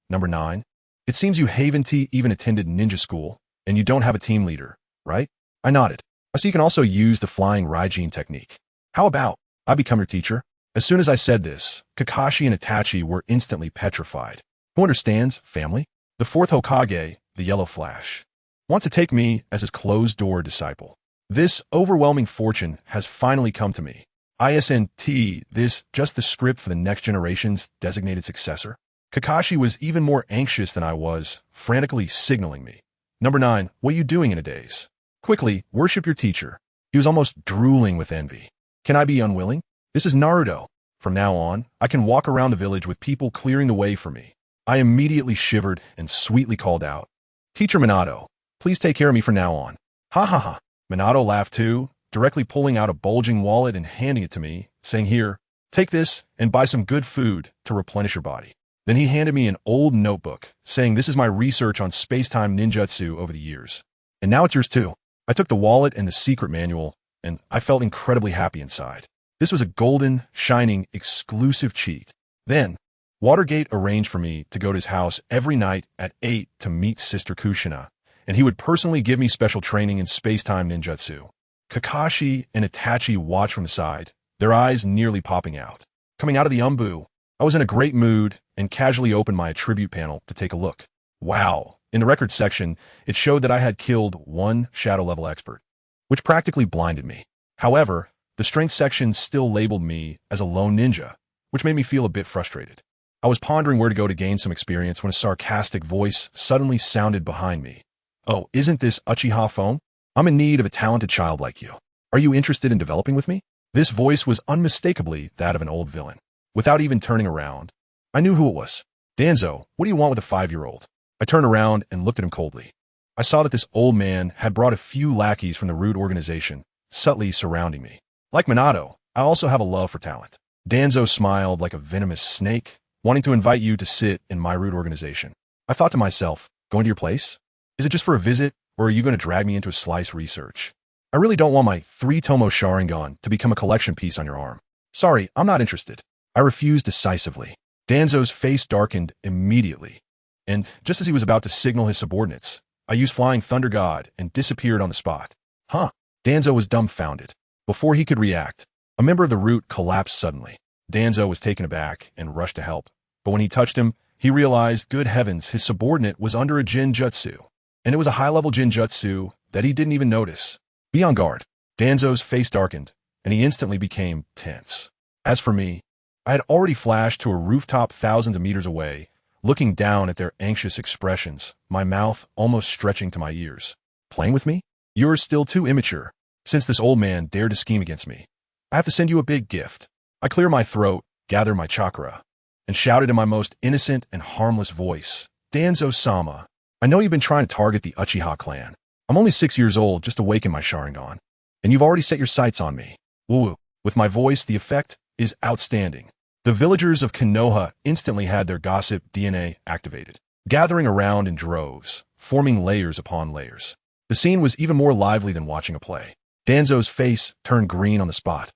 Number 9, it seems you haven't even attended ninja school, and you don't have a team leader, right? I nodded. I see you can also use the flying Raijin technique. How about I become your teacher? As soon as I said this, Kakashi and Itachi were instantly petrified. Who understands, family? The 4th Hokage, the Yellow Flash, wants to take me as his closed-door disciple. This overwhelming fortune has finally come to me. ISNT, this just the script for the next generation's designated successor? Kakashi was even more anxious than I was, frantically signaling me. Number 9, what are you doing in a daze? Quickly, worship your teacher. He was almost drooling with envy. Can I be unwilling? This is Naruto. From now on, I can walk around the village with people clearing the way for me. I immediately shivered and sweetly called out, Teacher Minato, please take care of me from now on. Ha ha ha. Minato laughed too, directly pulling out a bulging wallet and handing it to me, saying, Here, take this and buy some good food to replenish your body. Then he handed me an old notebook, saying this is my research on space-time ninjutsu over the years. And now it's yours too. I took the wallet and the secret manual, and I felt incredibly happy inside. This was a golden, shining, exclusive cheat. Then, Watergate arranged for me to go to his house every night at 8 to meet Sister Kushina, and he would personally give me special training in space-time ninjutsu. Kakashi and Itachi watched from the side, their eyes nearly popping out. Coming out of the umbu, I was in a great mood and casually opened my attribute panel to take a look. Wow! In the record section, it showed that I had killed 1 shadow-level expert, which practically blinded me. However, the strength section still labeled me as a lone ninja, which made me feel a bit frustrated. I was pondering where to go to gain some experience when a sarcastic voice suddenly sounded behind me. Oh, isn't this Uchiha phone? I'm in need of a talented child like you. Are you interested in developing with me? This voice was unmistakably that of an old villain. Without even turning around, I knew who it was. Danzo, what do you want with a 5-year-old? I turned around and looked at him coldly. I saw that this old man had brought a few lackeys from the root organization, subtly surrounding me. Like Minato, I also have a love for talent. Danzo smiled like a venomous snake, wanting to invite you to sit in my root organization. I thought to myself, going to your place? Is it just for a visit, or are you going to drag me into a slice research? I really don't want my 3-tomo Sharingan to become a collection piece on your arm. Sorry, I'm not interested. I refused decisively. Danzo's face darkened immediately, and just as he was about to signal his subordinates, I used Flying Thunder God and disappeared on the spot. Huh? Danzo was dumbfounded. Before he could react, a member of the root collapsed suddenly. Danzo was taken aback and rushed to help, but when he touched him, he realized, good heavens, his subordinate was under a Jinjutsu, and it was a high-level Jinjutsu that he didn't even notice. Be on guard. Danzo's face darkened, and he instantly became tense. As for me, I had already flashed to a rooftop thousands of meters away, looking down at their anxious expressions, my mouth almost stretching to my ears. Playing with me? You're still too immature. Since this old man dared to scheme against me, I have to send you a big gift. I clear my throat, gather my chakra, and shouted in my most innocent and harmless voice, Danzo-sama, I know you've been trying to target the Uchiha clan. I'm only 6 years old, just awakened my Sharingan, and you've already set your sights on me. Woo-woo. With my voice, the effect is outstanding. The villagers of Konoha instantly had their gossip DNA activated, gathering around in droves, forming layers upon layers. The scene was even more lively than watching a play. Danzo's face turned green on the spot.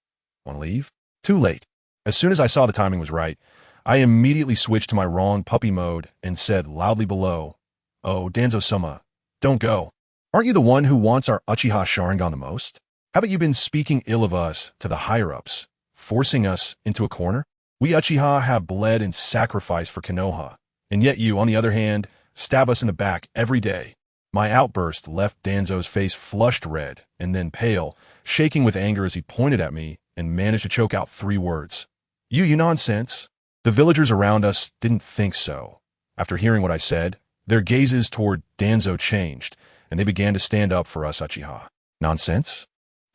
Want to leave? Too late. As soon as I saw the timing was right, I immediately switched to my wrong puppy mode and said loudly below, Oh, Danzo-sama, don't go. Aren't you the one who wants our Uchiha Sharingan the most? Haven't you been speaking ill of us to the higher-ups, forcing us into a corner? We Uchiha have bled and sacrificed for Konoha, and yet you, on the other hand, stab us in the back every day. My outburst left Danzo's face flushed red and then pale, shaking with anger as he pointed at me and managed to choke out 3 words. You nonsense. The villagers around us didn't think so. After hearing what I said, their gazes toward Danzo changed, and they began to stand up for us Uchiha. Nonsense?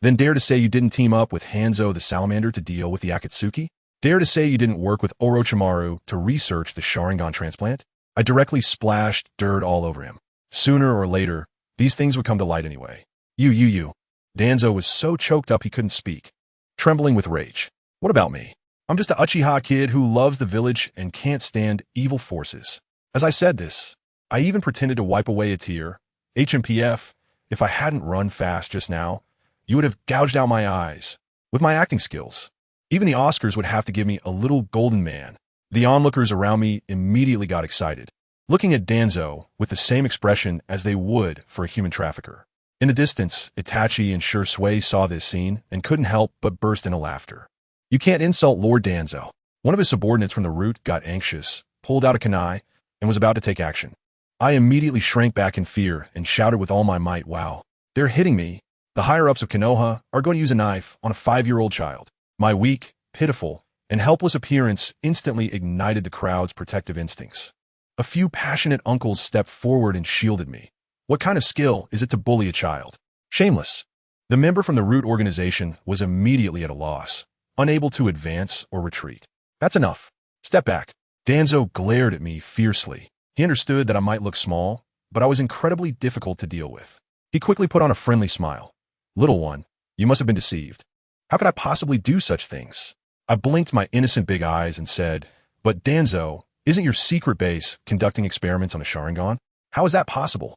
Then dare to say you didn't team up with Hanzo the Salamander to deal with the Akatsuki? Dare to say you didn't work with Orochimaru to research the Sharingan transplant? I directly splashed dirt all over him. Sooner or later, these things would come to light anyway. You. Danzo was so choked up he couldn't speak, trembling with rage. What about me? I'm just a Uchiha kid who loves the village and can't stand evil forces. As I said this, I even pretended to wipe away a tear. HMPF, if I hadn't run fast just now, you would have gouged out my eyes. With my acting skills, even the Oscars would have to give me a little golden man. The onlookers around me immediately got excited, looking at Danzo with the same expression as they would for a human trafficker. In the distance, Itachi and Shui saw this scene and couldn't help but burst into laughter. You can't insult Lord Danzo. One of his subordinates from the root got anxious, pulled out a kunai, and was about to take action. I immediately shrank back in fear and shouted with all my might, wow, they're hitting me. The higher-ups of Konoha are going to use a knife on a 5-year-old child. My weak, pitiful, and helpless appearance instantly ignited the crowd's protective instincts. A few passionate uncles stepped forward and shielded me. What kind of skill is it to bully a child? Shameless. The member from the root organization was immediately at a loss, unable to advance or retreat. That's enough. Step back. Danzo glared at me fiercely. He understood that I might look small, but I was incredibly difficult to deal with. He quickly put on a friendly smile. Little one, you must have been deceived. How could I possibly do such things? I blinked my innocent big eyes and said, but Danzo, isn't your secret base conducting experiments on a Sharingan? How is that possible?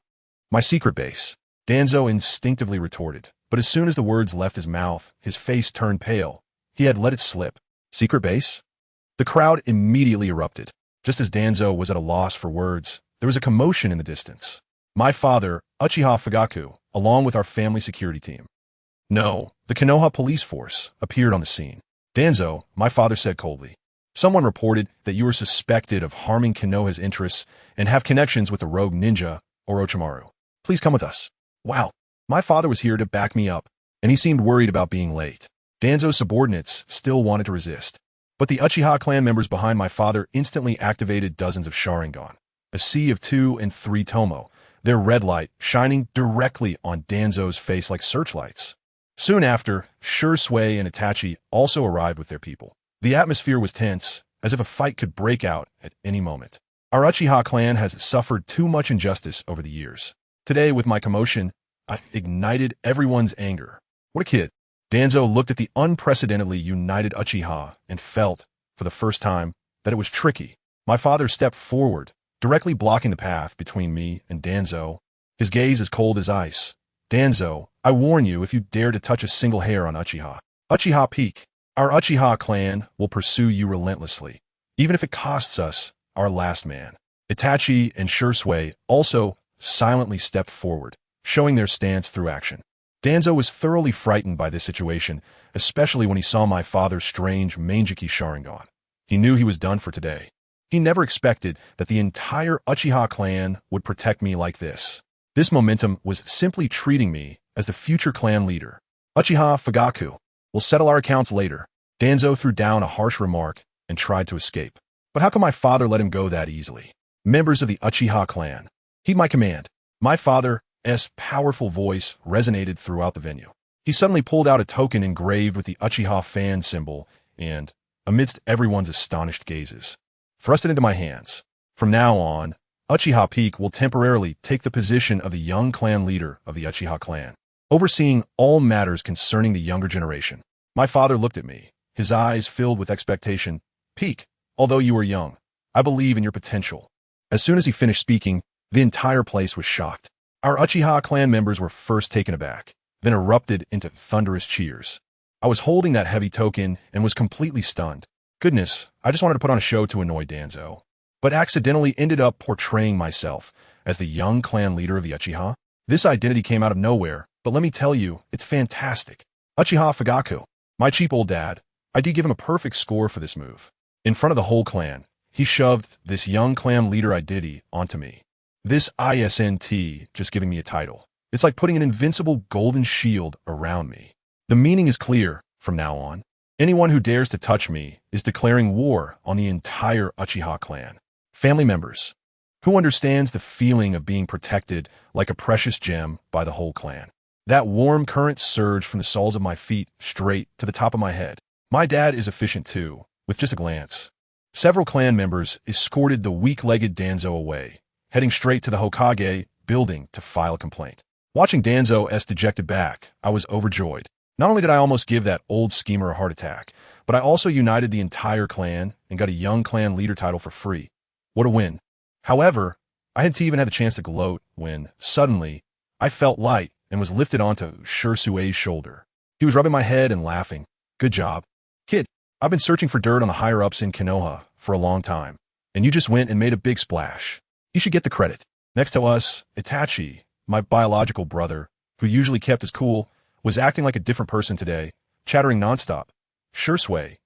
My secret base, Danzo instinctively retorted, but as soon as the words left his mouth, his face turned pale. He had let it slip. Secret base? The crowd immediately erupted. Just as Danzo was at a loss for words, there was a commotion in the distance. My father, Uchiha Fugaku, along with our family security team. No, the Konoha police force appeared on the scene. Danzo, my father said coldly. Someone reported that you were suspected of harming Konoha's interests and have connections with the rogue ninja, Orochimaru. Please come with us. Wow, my father was here to back me up, and he seemed worried about being late. Danzo's subordinates still wanted to resist, but the Uchiha clan members behind my father instantly activated dozens of Sharingan, a sea of 2 and 3 tomo, their red light shining directly on Danzo's face like searchlights. Soon after, Shui and Itachi also arrived with their people. The atmosphere was tense, as if a fight could break out at any moment. Our Uchiha clan has suffered too much injustice over the years. Today, with my commotion, I ignited everyone's anger. What a kid. Danzo looked at the unprecedentedly united Uchiha and felt, for the first time, that it was tricky. My father stepped forward, directly blocking the path between me and Danzo, his gaze as cold as ice. Danzo, I warn you if you dare to touch a single hair on Uchiha. Uchiha Peak. Our Uchiha clan will pursue you relentlessly, even if it costs us our last man. Itachi and Shursui also silently stepped forward, showing their stance through action. Danzo was thoroughly frightened by this situation, especially when he saw my father's strange Mangeki Sharingan. He knew he was done for today. He never expected that the entire Uchiha clan would protect me like this. This momentum was simply treating me as the future clan leader. Uchiha Fugaku. We'll settle our accounts later. Danzo threw down a harsh remark and tried to escape. But how could my father let him go that easily? Members of the Uchiha clan, heed my command. My father's powerful voice resonated throughout the venue. He suddenly pulled out a token engraved with the Uchiha fan symbol and, amidst everyone's astonished gazes, thrust it into my hands. From now on, Uchiha Peak will temporarily take the position of the young clan leader of the Uchiha clan, overseeing all matters concerning the younger generation. My father looked at me, his eyes filled with expectation. Peak, although you are young, I believe in your potential. As soon as he finished speaking, the entire place was shocked. Our Uchiha clan members were first taken aback, then erupted into thunderous cheers. I was holding that heavy token and was completely stunned. Goodness, I just wanted to put on a show to annoy Danzo, but accidentally ended up portraying myself as the young clan leader of the Uchiha. This identity came out of nowhere, but let me tell you, it's fantastic. Uchiha Fugaku, my cheap old dad, I did give him a perfect score for this move. In front of the whole clan, he shoved this young clan leader identity onto me. This ISNT just giving me a title. It's like putting an invincible golden shield around me. The meaning is clear from now on. Anyone who dares to touch me is declaring war on the entire Uchiha clan. Family members, who understands the feeling of being protected like a precious gem by the whole clan. That warm current surged from the soles of my feet straight to the top of my head. My dad is efficient too, with just a glance. Several clan members escorted the weak-legged Danzo away, heading straight to the Hokage building to file a complaint. Watching Danzo's dejected back, I was overjoyed. Not only did I almost give that old schemer a heart attack, but I also united the entire clan and got a young clan leader title for free. What a win. However, I hadn't even had the chance to gloat when, suddenly, I felt light and was lifted onto Shursui's shoulder. He was rubbing my head and laughing. Good job. Kid, I've been searching for dirt on the higher-ups in Konoha for a long time, and you just went and made a big splash. You should get the credit. Next to us, Itachi, my biological brother, who usually kept his cool, was acting like a different person today, chattering nonstop. Shursui,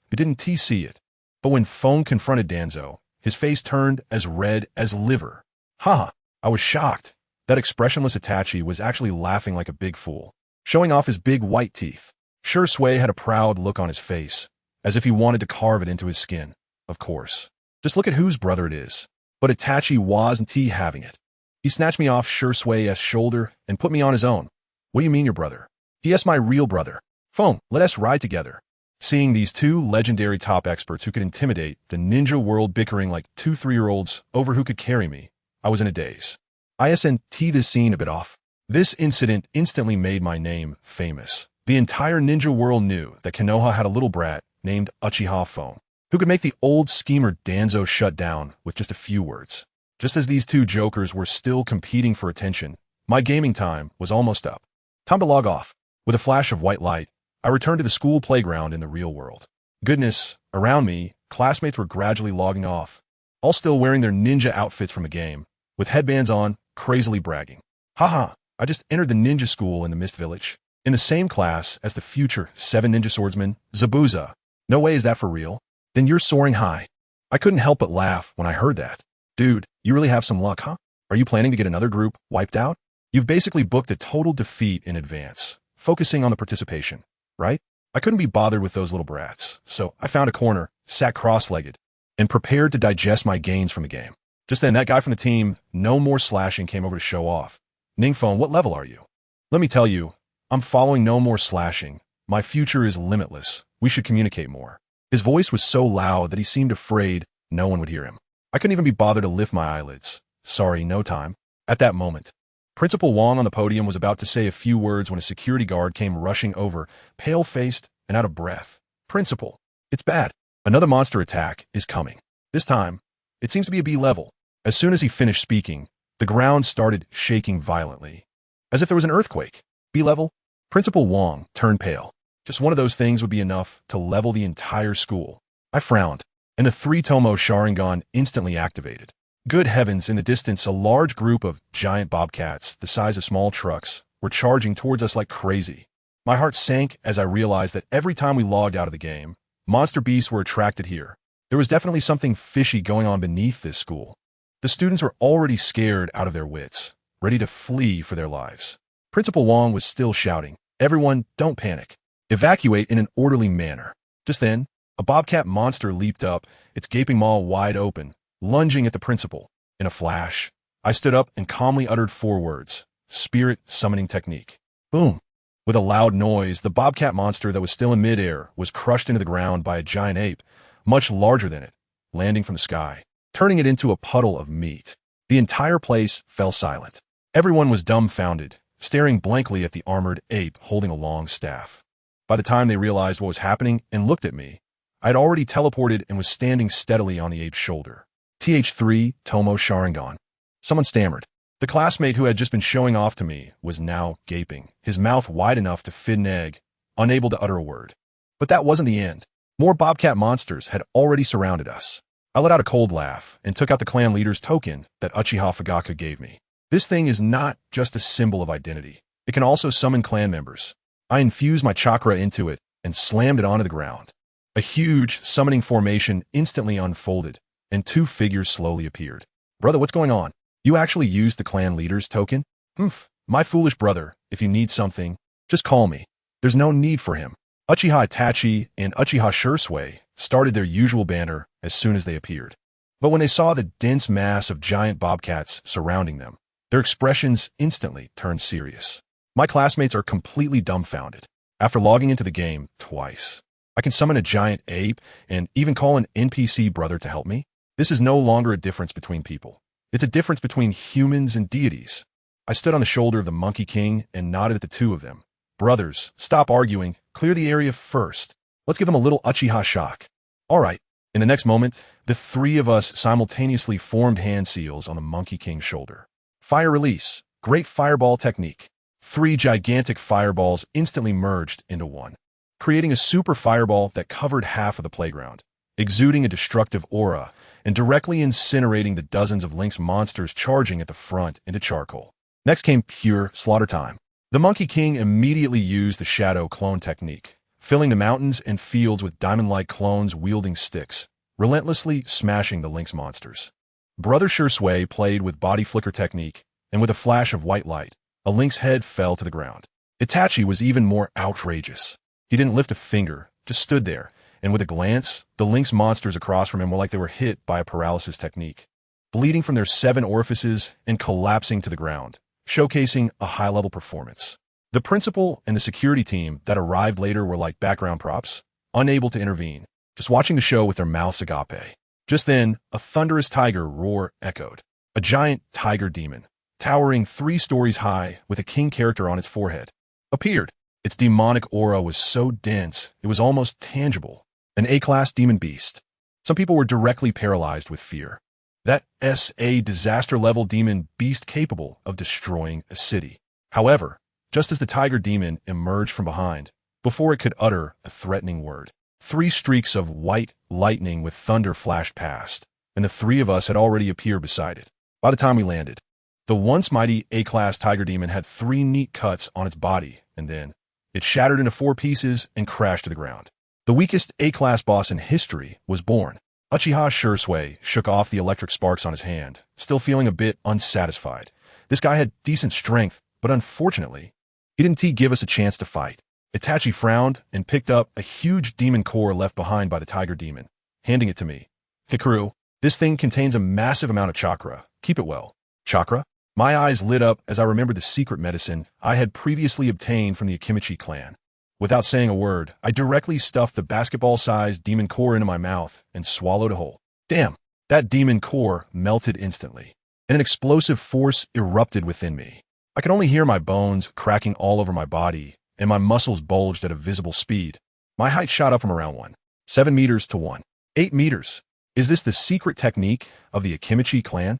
who didn't see it, but when Feng confronted Danzo, his face turned as red as liver. Haha, I was shocked. That expressionless Itachi was actually laughing like a big fool, showing off his big white teeth. Shursui had a proud look on his face, as if he wanted to carve it into his skin. Of course. Just look at whose brother it is. But Itachi wasn't having it. He snatched me off Shursui's shoulder and put me on his own. What do you mean your brother? He.S. my real brother. Feng, let us ride together. Seeing these two legendary top experts who could intimidate the ninja world bickering like two 3-year-olds over who could carry me, I was in a daze. ISNT this scene a bit off. This incident instantly made my name famous. The entire ninja world knew that Konoha had a little brat named Uchiha Feng, who could make the old schemer Danzo shut down with just a few words. Just as these two jokers were still competing for attention, my gaming time was almost up. Time to log off. With a flash of white light, I returned to the school playground in the real world. Goodness, around me, classmates were gradually logging off, all still wearing their ninja outfits from the game, with headbands on, crazily bragging. Haha, I just entered the ninja school in the Mist Village, in the same class as the future 7 ninja swordsman, Zabuza. No way is that for real? Then you're soaring high. I couldn't help but laugh when I heard that. Dude, you really have some luck, huh? Are you planning to get another group wiped out? You've basically booked a total defeat in advance, focusing on the participation, right? I couldn't be bothered with those little brats, so I found a corner, sat cross-legged, and prepared to digest my gains from the game. Just then, that guy from the team, No More Slashing, came over to show off. NingFeng, what level are you? Let me tell you, I'm following No More Slashing. My future is limitless. We should communicate more. His voice was so loud that he seemed afraid no one would hear him. I couldn't even be bothered to lift my eyelids. Sorry, no time. At that moment, Principal Wong on the podium was about to say a few words when a security guard came rushing over, pale-faced and out of breath. "Principal, it's bad. Another monster attack is coming. This time, it seems to be a B level." As soon as he finished speaking, the ground started shaking violently, as if there was an earthquake. B level? Principal Wong turned pale. Just one of those things would be enough to level the entire school. I frowned, and the three-tomo Sharingan instantly activated. Good heavens, in the distance, a large group of giant bobcats, the size of small trucks, were charging towards us like crazy. My heart sank as I realized that every time we logged out of the game, monster beasts were attracted here. There was definitely something fishy going on beneath this school. The students were already scared out of their wits, ready to flee for their lives. Principal Wong was still shouting, "Everyone, don't panic. Evacuate in an orderly manner." Just then, a bobcat monster leaped up, its gaping maw wide open, lunging at the principal. In a flash, I stood up and calmly uttered 4 words: "Spirit Summoning Technique." Boom! With a loud noise, the bobcat monster that was still in midair was crushed into the ground by a giant ape, much larger than it, landing from the sky, turning it into a puddle of meat. The entire place fell silent. Everyone was dumbfounded, staring blankly at the armored ape holding a long staff. By the time they realized what was happening and looked at me, I had already teleported and was standing steadily on the ape's shoulder. "Th3 Tomo Sharingan." Someone stammered. The classmate who had just been showing off to me was now gaping, his mouth wide enough to fit an egg, unable to utter a word. But that wasn't the end. More bobcat monsters had already surrounded us. I let out a cold laugh and took out the clan leader's token that Uchiha Fugaku gave me. This thing is not just a symbol of identity. It can also summon clan members. I infused my chakra into it and slammed it onto the ground. A huge summoning formation instantly unfolded, and 2 figures slowly appeared. "Brother, what's going on? You actually used the clan leader's token?" "Humph, my foolish brother. If you need something, just call me." There's no need for him. Uchiha Itachi and Uchiha Shursui started their usual banter as soon as they appeared. But when they saw the dense mass of giant bobcats surrounding them, their expressions instantly turned serious. My classmates are completely dumbfounded. After logging into the game twice, I can summon a giant ape and even call an NPC brother to help me? This is no longer a difference between people. It's a difference between humans and deities. I stood on the shoulder of the Monkey King and nodded at the 2 of them. "Brothers, stop arguing. Clear the area first. Let's give them a little Uchiha shock." All right. In the next moment, the 3 of us simultaneously formed hand seals on the Monkey King's shoulder. Fire release. Great fireball technique. 3 gigantic fireballs instantly merged into one, creating a super fireball that covered half of the playground, exuding a destructive aura and directly incinerating the dozens of Link's monsters charging at the front into charcoal. Next came pure slaughter time. The Monkey King immediately used the shadow clone technique, filling the mountains and fields with diamond-like clones wielding sticks, relentlessly smashing the Link's monsters. Brother Shursui played with body flicker technique, and with a flash of white light, a Link's head fell to the ground. Itachi was even more outrageous. He didn't lift a finger, just stood there, and with a glance, the Link's monsters across from him were like they were hit by a paralysis technique, bleeding from their 7 orifices and collapsing to the ground, showcasing a high-level performance. The principal and the security team that arrived later were like background props, unable to intervene, just watching the show with their mouths agape. Just then, a thunderous tiger roar echoed. A giant tiger demon, towering 3 stories high with a king character on its forehead, appeared. Its demonic aura was so dense, it was almost tangible. An A-class demon beast. Some people were directly paralyzed with fear. That's a disaster-level demon beast capable of destroying a city. However, just as the tiger demon emerged from behind, before it could utter a threatening word, 3 streaks of white lightning with thunder flashed past, and the 3 of us had already appeared beside it. By the time we landed, the once mighty A-class tiger demon had 3 neat cuts on its body, and then it shattered into 4 pieces and crashed to the ground. The weakest A-class boss in history was born. Uchiha Shursui shook off the electric sparks on his hand, still feeling a bit unsatisfied. This guy had decent strength, but unfortunately, he didn't give us a chance to fight. Itachi frowned and picked up a huge demon core left behind by the tiger demon, handing it to me. "Hikaru, this thing contains a massive amount of chakra. Keep it well." Chakra? My eyes lit up as I remembered the secret medicine I had previously obtained from the Akimichi clan. Without saying a word, I directly stuffed the basketball-sized demon core into my mouth and swallowed a whole. Damn, that demon core melted instantly, and an explosive force erupted within me. I could only hear my bones cracking all over my body, and my muscles bulged at a visible speed. My height shot up from around 7 meters to 8 meters. Is this the secret technique of the Akimichi clan?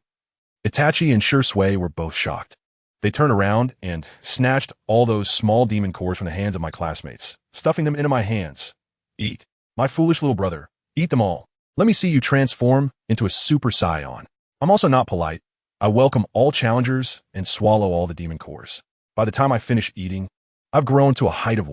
Itachi and Shui were both shocked. They turned around and snatched all those small demon cores from the hands of my classmates, stuffing them into my hands. Eat. My foolish little brother. Eat them all. Let me see you transform into a Super Saiyan. I'm also not polite. I welcome all challengers and swallow all the demon cores. By the time I finish eating, I've grown to a height of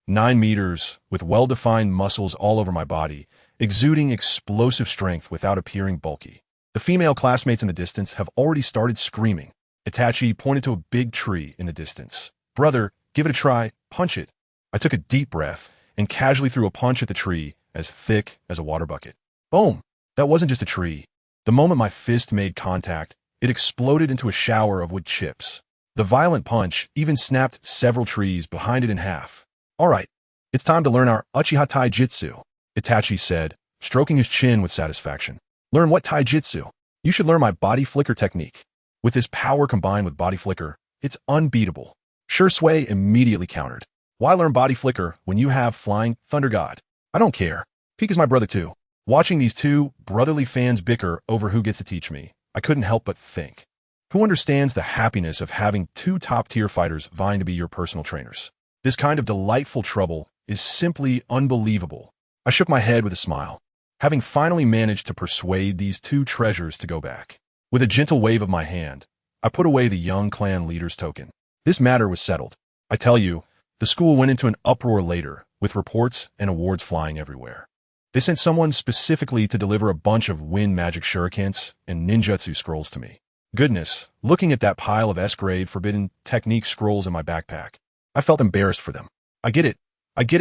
9 meters, with well-defined muscles all over my body, exuding explosive strength without appearing bulky. The female classmates in the distance have already started screaming. Itachi pointed to a big tree in the distance. Brother, give it a try, punch it. I took a deep breath and casually threw a punch at the tree as thick as a water bucket. Boom! That wasn't just a tree. The moment my fist made contact, it exploded into a shower of wood chips. The violent punch even snapped several trees behind it in half. All right, it's time to learn our Uchiha Taijutsu, Itachi said, stroking his chin with satisfaction. Learn what taijutsu? You should learn my body flicker technique. With this power combined with body flicker, it's unbeatable. Shui immediately countered. Why learn body flicker when you have flying thunder god? I don't care. Peek is my brother too. Watching these two brotherly fans bicker over who gets to teach me, I couldn't help but think. Who understands the happiness of having two top-tier fighters vying to be your personal trainers? This kind of delightful trouble is simply unbelievable. I shook my head with a smile, having finally managed to persuade these two treasures to go back. With a gentle wave of my hand, I put away the young clan leader's token. This matter was settled. I tell you, the school went into an uproar later, with reports and awards flying everywhere. They sent someone specifically to deliver a bunch of wind magic shurikens and ninjutsu scrolls to me. Goodness, looking at that pile of S-grade forbidden technique scrolls in my backpack, I felt embarrassed for them. I get it,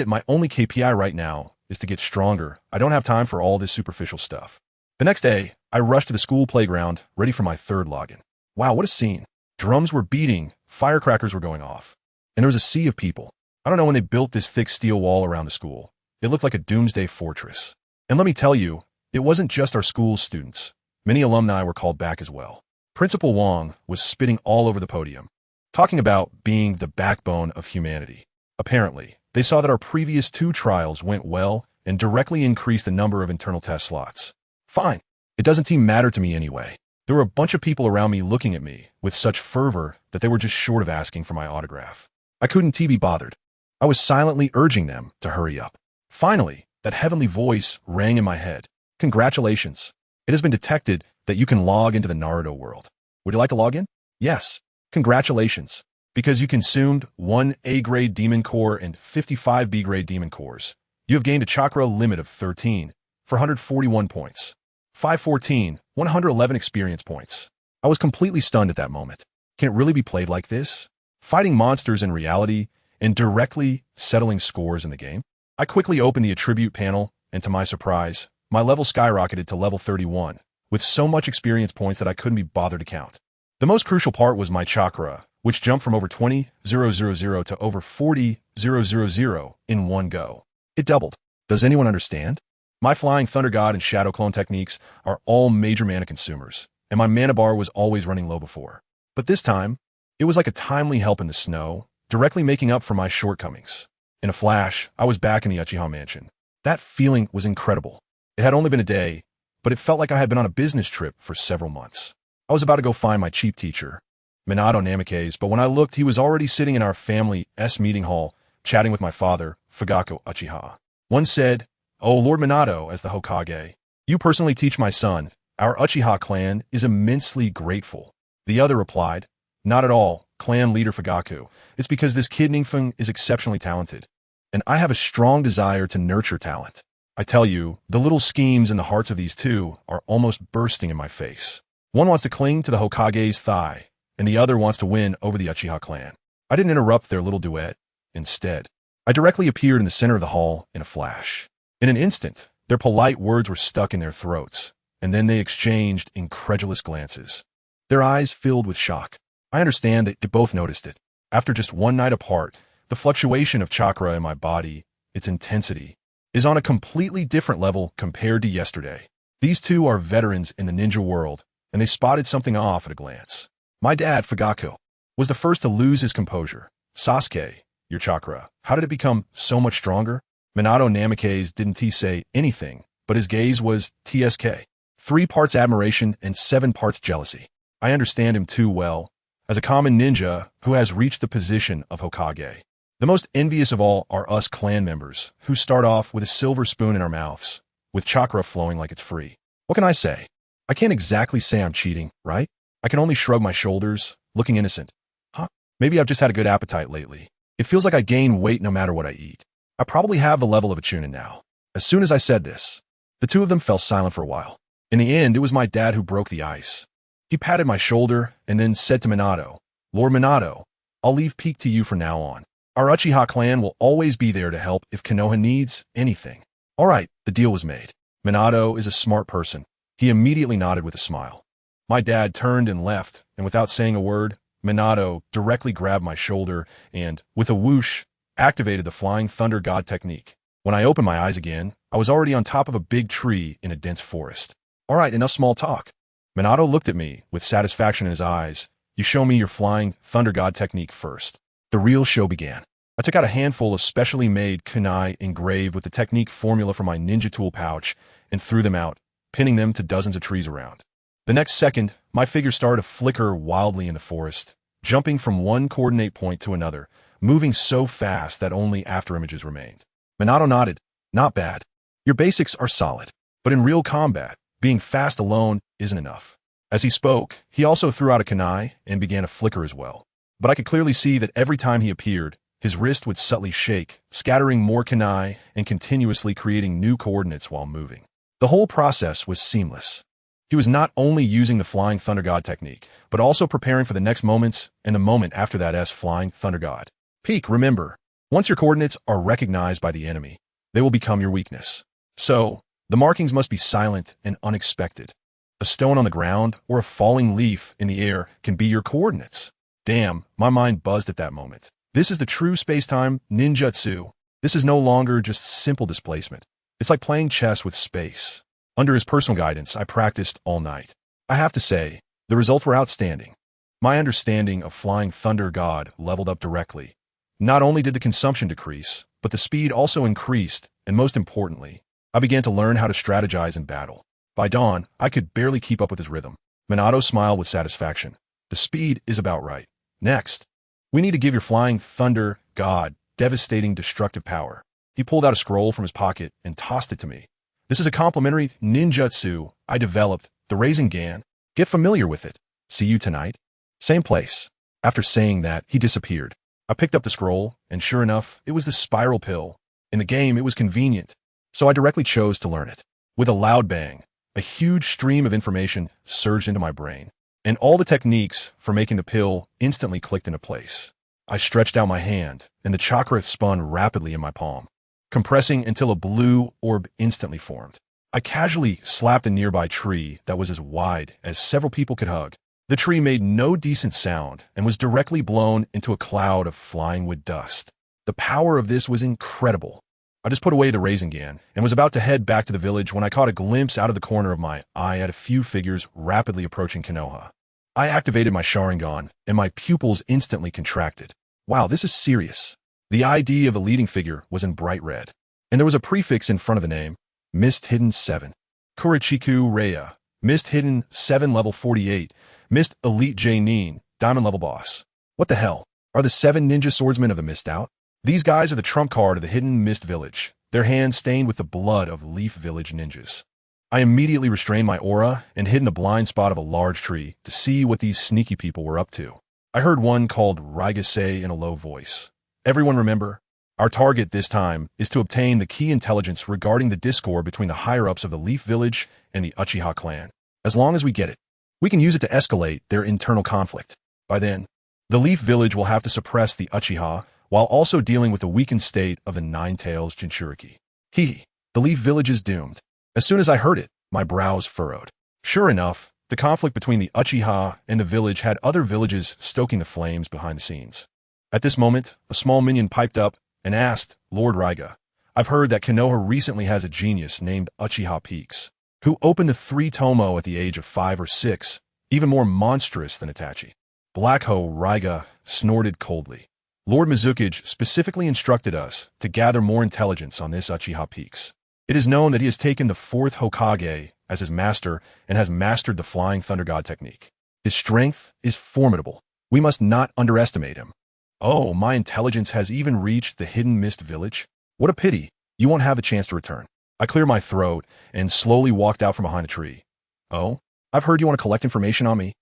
my only KPI right now is to get stronger. I don't have time for all this superficial stuff. The next day, I rushed to the school playground, ready for my third login. Wow, what a scene. Drums were beating, firecrackers were going off, and there was a sea of people. I don't know when they built this thick steel wall around the school. It looked like a doomsday fortress. And let me tell you, it wasn't just our school's students. Many alumni were called back as well. Principal Wong was spitting all over the podium, talking about being the backbone of humanity. Apparently, they saw that our previous 2 trials went well and directly increased the number of internal test slots. Fine. It doesn't seem matter to me anyway. There were a bunch of people around me looking at me with such fervor that they were just short of asking for my autograph. I couldn't be bothered. I was silently urging them to hurry up. Finally, that heavenly voice rang in my head. Congratulations. It has been detected that you can log into the Naruto world. Would you like to log in? Yes. Congratulations. Because you consumed 1 A-grade demon core and 55 B-grade demon cores, you have gained a chakra limit of 13, 441 points. 514, 111 experience points. I was completely stunned at that moment. Can it really be played like this? Fighting monsters in reality and directly settling scores in the game? I quickly opened the attribute panel, and to my surprise, my level skyrocketed to level 31, with so much experience points that I couldn't be bothered to count. The most crucial part was my chakra, which jumped from over 20,000 to over 40,000 in one go. It doubled. Does anyone understand? My Flying Thunder God and Shadow Clone techniques are all major mana consumers, and my mana bar was always running low before. But this time, it was like a timely help in the snow, directly making up for my shortcomings. In a flash, I was back in the Uchiha mansion. That feeling was incredible. It had only been a day, but it felt like I had been on a business trip for several months. I was about to go find my chief teacher, Minato Namikaze, but when I looked, he was already sitting in our family's meeting hall, chatting with my father, Fugaku Uchiha. One said, "Oh, Lord Minato, as the Hokage, you personally teach my son. Our Uchiha clan is immensely grateful." The other replied, "Not at all, clan leader Fugaku. It's because this kid NingFeng is exceptionally talented, and I have a strong desire to nurture talent. I tell you, the little schemes in the hearts of these two are almost bursting in my face. One wants to cling to the Hokage's thigh, and the other wants to win over the Uchiha clan." I didn't interrupt their little duet. Instead, I directly appeared in the center of the hall in a flash. In an instant, their polite words were stuck in their throats, and then they exchanged incredulous glances. Their eyes filled with shock. I understand that they both noticed it. After just one night apart, the fluctuation of chakra in my body, its intensity, is on a completely different level compared to yesterday. These two are veterans in the ninja world, and they spotted something off at a glance. My dad, Fugaku, was the first to lose his composure. Sasuke, your chakra, how did it become so much stronger? Minato Namikaze didn't say anything, but his gaze was TSK. 3 parts admiration and 7 parts jealousy. I understand him too well. As a common ninja who has reached the position of Hokage, the most envious of all are us clan members who start off with a silver spoon in our mouths, with chakra flowing like it's free. What can I say? I can't exactly say I'm cheating, right? I can only shrug my shoulders, looking innocent. Huh? Maybe I've just had a good appetite lately. It feels like I gain weight no matter what I eat. I probably have the level of a Chunin now. As soon as I said this, the two of them fell silent for a while. In the end, it was my dad who broke the ice. He patted my shoulder and then said to Minato, Lord Minato, I'll leave Peak to you from now on. Our Uchiha clan will always be there to help if Konoha needs anything. All right, the deal was made. Minato is a smart person. He immediately nodded with a smile. My dad turned and left, and without saying a word, Minato directly grabbed my shoulder and, with a whoosh, activated the Flying Thunder God technique. When I opened my eyes again, I was already on top of a big tree in a dense forest. All right, enough small talk. Minato looked at me with satisfaction in his eyes. You show me your Flying Thunder God technique first. The real show began. I took out a handful of specially made kunai engraved with the technique formula from my ninja tool pouch and threw them out, pinning them to dozens of trees around. The next second, my figure started to flicker wildly in the forest, jumping from one coordinate point to another, moving so fast that only afterimages remained. Minato nodded. Not bad. Your basics are solid. But in real combat, being fast alone isn't enough. As he spoke, he also threw out a kunai and began to flicker as well. But I could clearly see that every time he appeared, his wrist would subtly shake, scattering more kunai and continuously creating new coordinates while moving. The whole process was seamless. He was not only using the Flying Thunder God technique, but also preparing for the next moments and the moment after that Flying Thunder God. Peak, remember, once your coordinates are recognized by the enemy, they will become your weakness. So, the markings must be silent and unexpected. A stone on the ground or a falling leaf in the air can be your coordinates. Damn, my mind buzzed at that moment. This is the true space-time ninjutsu. This is no longer just simple displacement. It's like playing chess with space. Under his personal guidance, I practiced all night. I have to say, the results were outstanding. My understanding of Flying Thunder God leveled up directly. Not only did the consumption decrease, but the speed also increased, and most importantly, I began to learn how to strategize in battle. By dawn, I could barely keep up with his rhythm. Minato smiled with satisfaction. The speed is about right. Next, we need to give your Flying Thunder God devastating destructive power. He pulled out a scroll from his pocket and tossed it to me. This is a complimentary ninjutsu I developed, the Rasengan. Get familiar with it. See you tonight. Same place. After saying that, he disappeared. I picked up the scroll, and sure enough, it was the spiral pill. In the game, it was convenient, so I directly chose to learn it. With a loud bang, a huge stream of information surged into my brain, and all the techniques for making the pill instantly clicked into place. I stretched out my hand, and the chakra spun rapidly in my palm, compressing until a blue orb instantly formed. I casually slapped a nearby tree that was as wide as several people could hug. The tree made no decent sound and was directly blown into a cloud of flying wood dust. The power of this was incredible. I just put away the Rasengan and was about to head back to the village when I caught a glimpse out of the corner of my eye at a few figures rapidly approaching Konoha. I activated my Sharingan, and my pupils instantly contracted. Wow, this is serious. The ID of the leading figure was in bright red, and there was a prefix in front of the name, Mist Hidden 7. Kurichiku Raya, Mist Hidden 7 level 48, Mist Elite J-Nin, Diamond level boss. What the hell? Are the 7 ninja swordsmen of the Mist out? These guys are the trump card of the Hidden Mist Village, their hands stained with the blood of Leaf Village ninjas. I immediately restrained my aura and hid in the blind spot of a large tree to see what these sneaky people were up to. I heard one called Ryga say in a low voice. Everyone remember? Our target this time is to obtain the key intelligence regarding the discord between the higher-ups of the Leaf Village and the Uchiha clan. As long as we get it, we can use it to escalate their internal conflict. By then, the Leaf Village will have to suppress the Uchiha while also dealing with the weakened state of the Nine-Tails Jinchuriki. The Leaf Village is doomed. As soon as I heard it, my brows furrowed. Sure enough, the conflict between the Uchiha and the village had other villages stoking the flames behind the scenes. At this moment, a small minion piped up and asked, Lord Ryga, I've heard that Konoha recently has a genius named Uchiha Peaks, who opened the 3 Tomo at the age of 5 or 6, even more monstrous than Itachi. Black Ho Ryga snorted coldly. Lord Mizukage specifically instructed us to gather more intelligence on this Uchiha Peaks. It is known that he has taken the 4th Hokage as his master and has mastered the Flying Thunder God technique. His strength is formidable. We must not underestimate him. Oh, my intelligence has even reached the Hidden Mist Village? What a pity. You won't have a chance to return. I cleared my throat and slowly walked out from behind a tree. Oh, I've heard you want to collect information on me.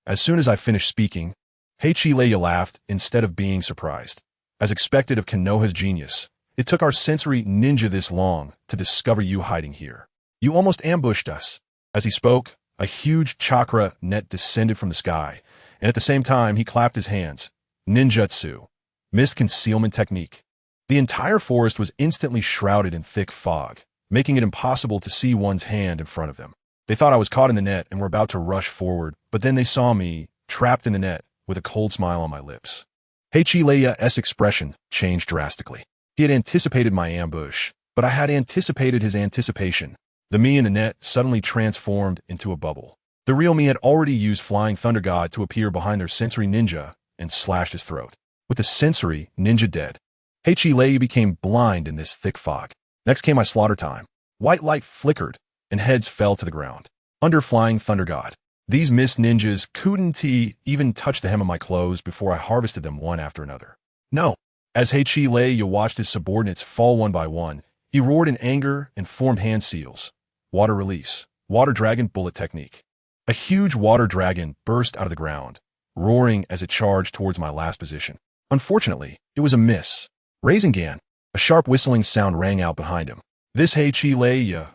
As soon as I finished speaking, Heichi laughed instead of being surprised. As expected of Konoha's genius, it took our sensory ninja this long to discover you hiding here. You almost ambushed us. As he spoke, a huge chakra net descended from the sky, and at the same time he clapped his hands. Ninjutsu. Mist concealment technique. The entire forest was instantly shrouded in thick fog, making it impossible to see one's hand in front of them. They thought I was caught in the net and were about to rush forward, but then they saw me, trapped in the net, with a cold smile on my lips. Heichi's expression changed drastically. He had anticipated my ambush, but I had anticipated his anticipation. The me in the net suddenly transformed into a bubble. The real me had already used Flying Thunder God to appear behind their sensory ninja and slashed his throat. With the sensory ninja dead, Heichi became blind in this thick fog. Next came my slaughter time. White light flickered, and heads fell to the ground. Under Flying Thunder God, these mist ninjas couldn't even touch the hem of my clothes before I harvested them one after another. No. As Heichi watched his subordinates fall one by one, he roared in anger and formed hand seals. Water release. Water dragon bullet technique. A huge water dragon burst out of the ground, roaring as it charged towards my last position. Unfortunately, it was a miss. Rasengan. A sharp whistling sound rang out behind him. This Heichi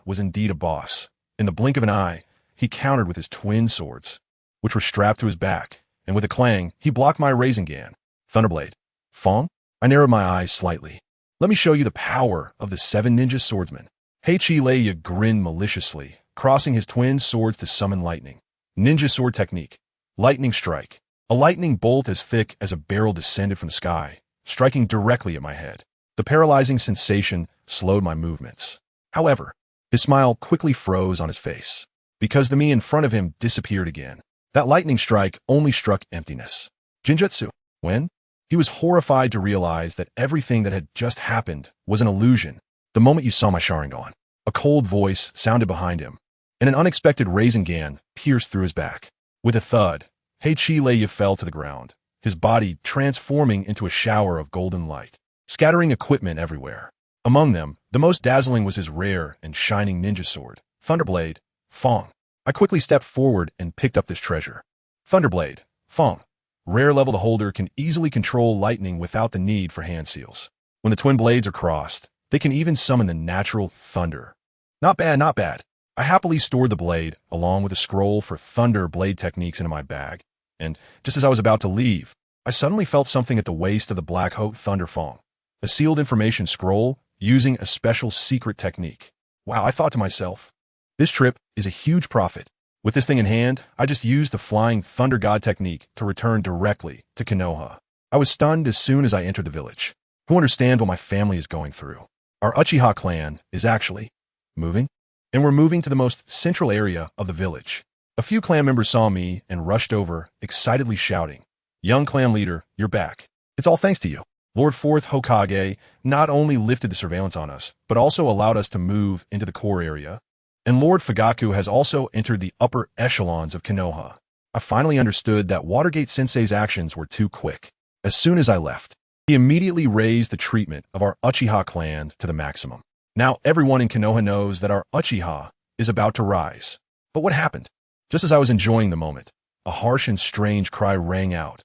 was indeed a boss. In the blink of an eye, he countered with his twin swords, which were strapped to his back, and with a clang, he blocked my Rasengan. Thunderblade. Fong? I narrowed my eyes slightly. Let me show you the power of the 7 ninja swordsmen. Heichi grinned maliciously, crossing his twin swords to summon lightning. Ninja sword technique. Lightning strike. A lightning bolt as thick as a barrel descended from the sky, striking directly at my head. The paralyzing sensation slowed my movements. However, his smile quickly froze on his face, because the me in front of him disappeared again. That lightning strike only struck emptiness. Jinjutsu. When? He was horrified to realize that everything that had just happened was an illusion. The moment you saw my Sharingan, a cold voice sounded behind him, and an unexpected Rasengan pierced through his back. With a thud, Heichi fell to the ground, his body transforming into a shower of golden light, scattering equipment everywhere. Among them, the most dazzling was his rare and shining ninja sword, Thunderblade, Fong. I quickly stepped forward and picked up this treasure. Thunderblade, Fong. Rare level the holder can easily control lightning without the need for hand seals. When the twin blades are crossed, they can even summon the natural thunder. Not bad, not bad. I happily stored the blade, along with a scroll for thunder blade techniques into my bag, and just as I was about to leave, I suddenly felt something at the waist of the Black Ho Thunder Fong. A sealed information scroll using a special secret technique. Wow, I thought to myself, this trip is a huge profit. With this thing in hand, I just used the Flying Thunder God technique to return directly to Konoha. I was stunned as soon as I entered the village. Who understand what my family is going through? Our Uchiha clan is actually moving, and we're moving to the most central area of the village. A few clan members saw me and rushed over, excitedly shouting, "Young clan leader, you're back. It's all thanks to you." Lord 4th Hokage not only lifted the surveillance on us, but also allowed us to move into the core area, and Lord Fugaku has also entered the upper echelons of Konoha. I finally understood that Watergate Sensei's actions were too quick. As soon as I left, he immediately raised the treatment of our Uchiha clan to the maximum. Now everyone in Konoha knows that our Uchiha is about to rise. But what happened? Just as I was enjoying the moment, a harsh and strange cry rang out.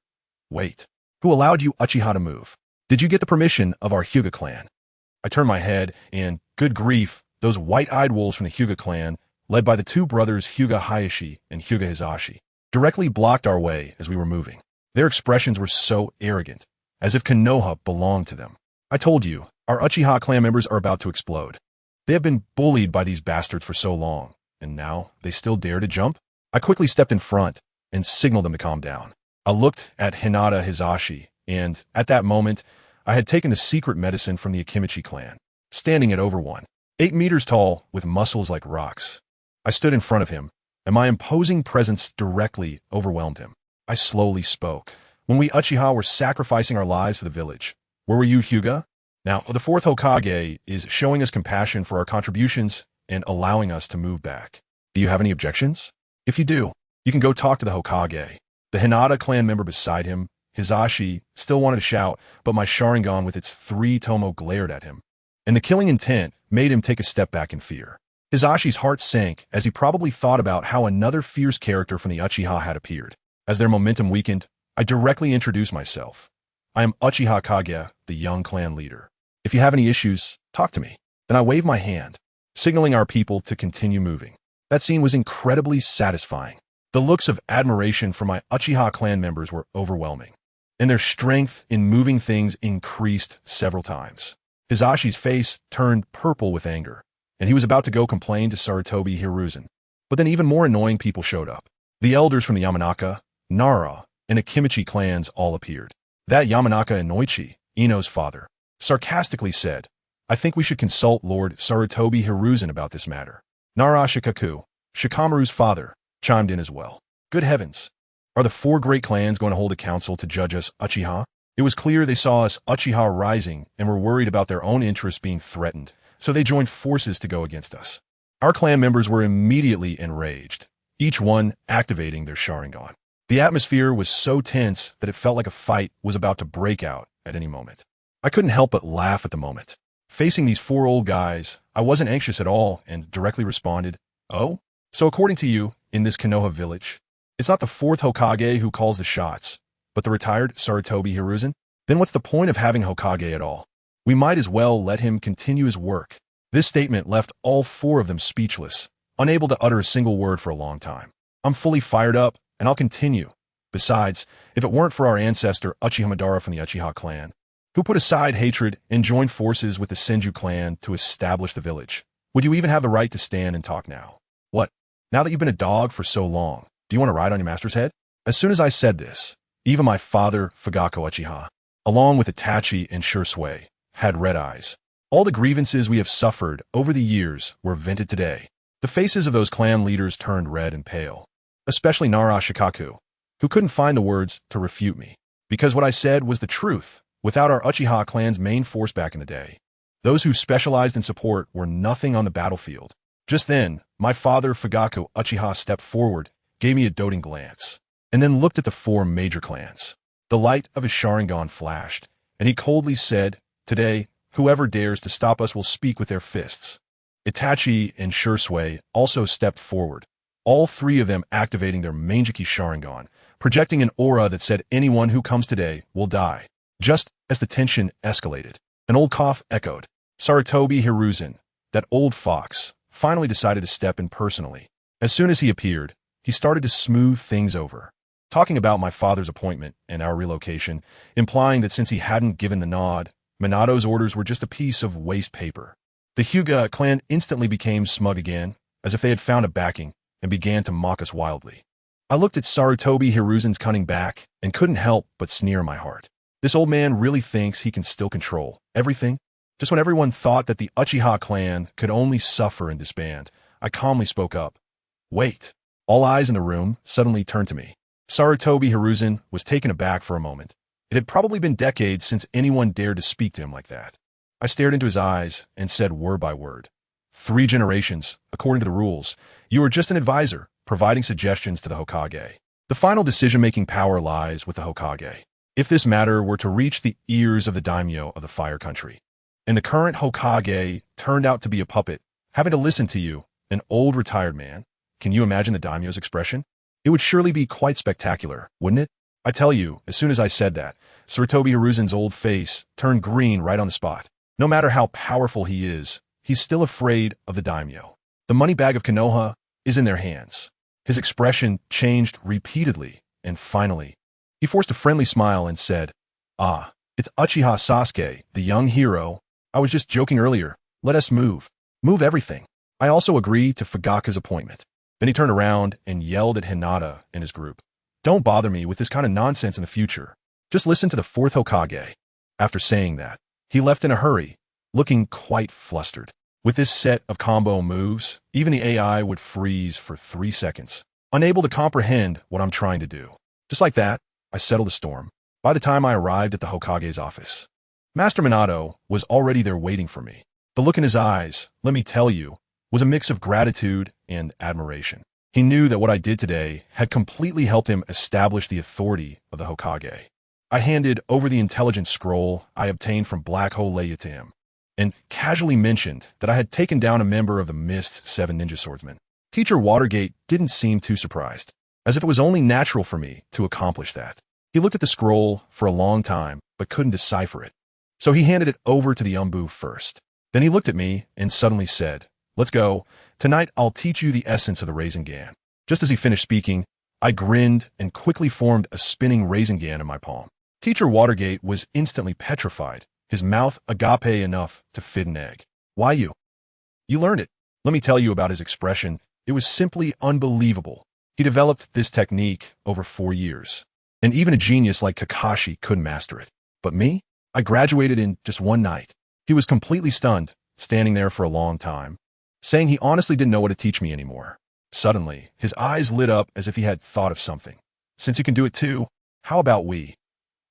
Wait, who allowed you Uchiha to move? Did you get the permission of our Hyuga clan? I turned my head, and, good grief, those white-eyed wolves from the Hyuga clan, led by the 2 brothers Hyuga Hayashi and Hyuga Hizashi, directly blocked our way as we were moving. Their expressions were so arrogant, as if Konoha belonged to them. I told you, our Uchiha clan members are about to explode. They have been bullied by these bastards for so long, and now they still dare to jump? I quickly stepped in front and signaled them to calm down. I looked at Hinata Hizashi, and, at that moment, I had taken the secret medicine from the Akimichi clan, standing at over 8 meters tall with muscles like rocks. I stood in front of him, and my imposing presence directly overwhelmed him. I slowly spoke. When we Uchiha were sacrificing our lives for the village. Where were you, Hyuga? Now, the fourth Hokage is showing us compassion for our contributions and allowing us to move back. Do you have any objections? If you do, you can go talk to the Hokage. The Hinata clan member beside him, Hizashi, still wanted to shout, but my Sharingan with its 3 tomo glared at him. And the killing intent made him take a step back in fear. Hizashi's heart sank as he probably thought about how another fierce character from the Uchiha had appeared. As their momentum weakened, I directly introduced myself. I am Uchiha Kage, the young clan leader. If you have any issues, talk to me. Then I waved my hand, signaling our people to continue moving. That scene was incredibly satisfying. The looks of admiration from my Uchiha clan members were overwhelming, and their strength in moving things increased several times. Hizashi's face turned purple with anger, and he was about to go complain to Sarutobi Hiruzen. But then even more annoying people showed up. The elders from the Yamanaka, Nara, and Akimichi clans all appeared. That Yamanaka Inoichi, Ino's father, sarcastically said, I think we should consult Lord Sarutobi Hiruzen about this matter. Nara Shikaku, Shikamaru's father, chimed in as well. Good heavens! Are the 4 great clans going to hold a council to judge us Uchiha? It was clear they saw us Uchiha rising and were worried about their own interests being threatened, so they joined forces to go against us. Our clan members were immediately enraged, each one activating their Sharingan. The atmosphere was so tense that it felt like a fight was about to break out at any moment. I couldn't help but laugh at the moment. Facing these 4 old guys, I wasn't anxious at all and directly responded, Oh? So according to you, in this Konoha village, it's not the 4th Hokage who calls the shots, but the retired Sarutobi Hiruzen? Then what's the point of having Hokage at all? We might as well let him continue his work. This statement left all 4 of them speechless, unable to utter a single word for a long time. I'm fully fired up, and I'll continue. Besides, if it weren't for our ancestor Uchiha Madara from the Uchiha clan, who put aside hatred and joined forces with the Senju clan to establish the village, would you even have the right to stand and talk now? What? Now that you've been a dog for so long, do you want to ride on your master's head? As soon as I said this, even my father, Fugako Uchiha, along with Itachi and Shursui, had red eyes. All the grievances we have suffered over the years were vented today. The faces of those clan leaders turned red and pale, especially Nara Shikaku, who couldn't find the words to refute me, because what I said was the truth. Without our Uchiha clan's main force back in the day, those who specialized in support were nothing on the battlefield. Just then, my father, Fugako Uchiha, stepped forward, gave me a doting glance, and then looked at the 4 major clans. The light of his Sharingan flashed, and he coldly said, Today, whoever dares to stop us will speak with their fists. Itachi and Shursui also stepped forward, all 3 of them activating their Manjiki Sharingan, projecting an aura that said anyone who comes today will die. Just as the tension escalated, an old cough echoed. Sarutobi Hiruzen, that old fox, finally decided to step in personally. As soon as he appeared, he started to smooth things over, talking about my father's appointment and our relocation, implying that since he hadn't given the nod, Minato's orders were just a piece of waste paper. The Hyuga clan instantly became smug again, as if they had found a backing, and began to mock us wildly. I looked at Sarutobi Hiruzen's cunning back and couldn't help but sneer in my heart. This old man really thinks he can still control everything? Just when everyone thought that the Uchiha clan could only suffer and disband, I calmly spoke up. Wait. All eyes in the room suddenly turned to me. Sarutobi Hiruzen was taken aback for a moment. It had probably been decades since anyone dared to speak to him like that. I stared into his eyes and said word by word. 3 generations, according to the rules, you are just an advisor, providing suggestions to the Hokage. The final decision-making power lies with the Hokage. If this matter were to reach the ears of the daimyo of the Fire Country, and the current Hokage turned out to be a puppet, having to listen to you, an old retired man, can you imagine the daimyo's expression? It would surely be quite spectacular, wouldn't it? I tell you, as soon as I said that, Sarutobi Hiruzen's old face turned green right on the spot. No matter how powerful he is, he's still afraid of the daimyo. The money bag of Konoha is in their hands. His expression changed repeatedly, and finally, he forced a friendly smile and said, Ah, it's Uchiha Sasuke, the young hero. I was just joking earlier. Let us move. Move everything. I also agree to Fugaku's appointment. Then he turned around and yelled at Hinata and his group. Don't bother me with this kind of nonsense in the future. Just listen to the 4th Hokage. After saying that, he left in a hurry, looking quite flustered. With this set of combo moves, even the AI would freeze for 3 seconds, unable to comprehend what I'm trying to do. Just like that, I settled the storm. By the time I arrived at the Hokage's office, Master Minato was already there waiting for me. The look in his eyes, let me tell you, was a mix of gratitude and admiration. He knew that what I did today had completely helped him establish the authority of the Hokage. I handed over the intelligence scroll I obtained from Black Hole Leia to him, and casually mentioned that I had taken down a member of the Mist 7 ninja swordsmen. Teacher Watergate didn't seem too surprised, as if it was only natural for me to accomplish that. He looked at the scroll for a long time, but couldn't decipher it. So he handed it over to the Umbu first. Then he looked at me and suddenly said, "Let's go. Tonight I'll teach you the essence of the Rasengan." Just as he finished speaking, I grinned and quickly formed a spinning Rasengan in my palm. Teacher Watergate was instantly petrified, his mouth agape enough to fit an egg. "Why you? You learned it." Let me tell you about his expression. It was simply unbelievable. He developed this technique over 4 years, and even a genius like Kakashi couldn't master it. But me? I graduated in just one night. He was completely stunned, standing there for a long time, saying he honestly didn't know what to teach me anymore. Suddenly, his eyes lit up as if he had thought of something. "Since you can do it too, how about we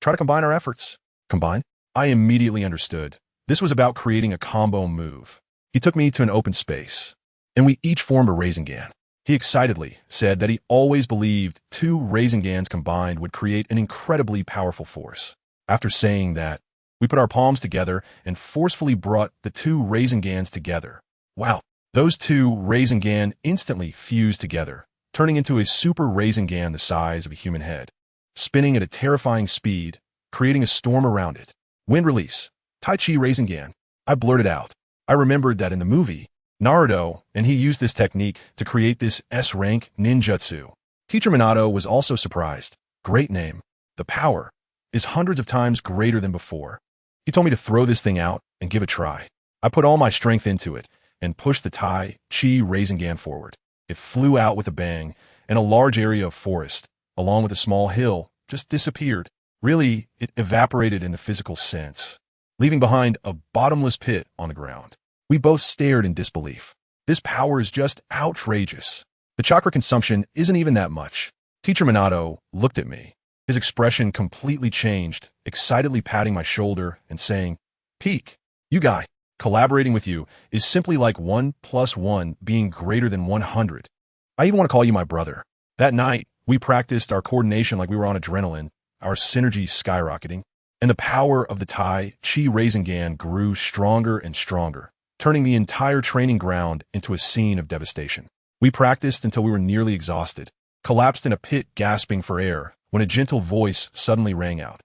try to combine our efforts?" Combine? I immediately understood. This was about creating a combo move. He took me to an open space, and we each formed a Rasengan. He excitedly said that he always believed 2 Rasengans combined would create an incredibly powerful force. After saying that, we put our palms together and forcefully brought the 2 Rasengans together. Wow, those 2 Rasengan instantly fused together, turning into a super Rasengan the size of a human head, spinning at a terrifying speed, creating a storm around it. "Wind release. Tai Chi Rasengan." I blurted out. I remembered that in the movie, Naruto, and he used this technique to create this S-rank ninjutsu. Teacher Minato was also surprised. "Great name. The power is hundreds of times greater than before." He told me to throw this thing out and give it a try. I put all my strength into it and pushed the Tai Chi Rasengan forward. It flew out with a bang, and a large area of forest, along with a small hill, just disappeared. Really, it evaporated in the physical sense, leaving behind a bottomless pit on the ground. We both stared in disbelief. This power is just outrageous. The chakra consumption isn't even that much. Teacher Minato looked at me. His expression completely changed, excitedly patting my shoulder and saying, "Peak, you guy, collaborating with you is simply like 1 + 1 being greater than 100. I even want to call you my brother." That night, we practiced our coordination like we were on adrenaline, our synergy skyrocketing, and the power of the Tai Chi Rasengan grew stronger and stronger, turning the entire training ground into a scene of devastation. We practiced until we were nearly exhausted, collapsed in a pit gasping for air, when a gentle voice suddenly rang out.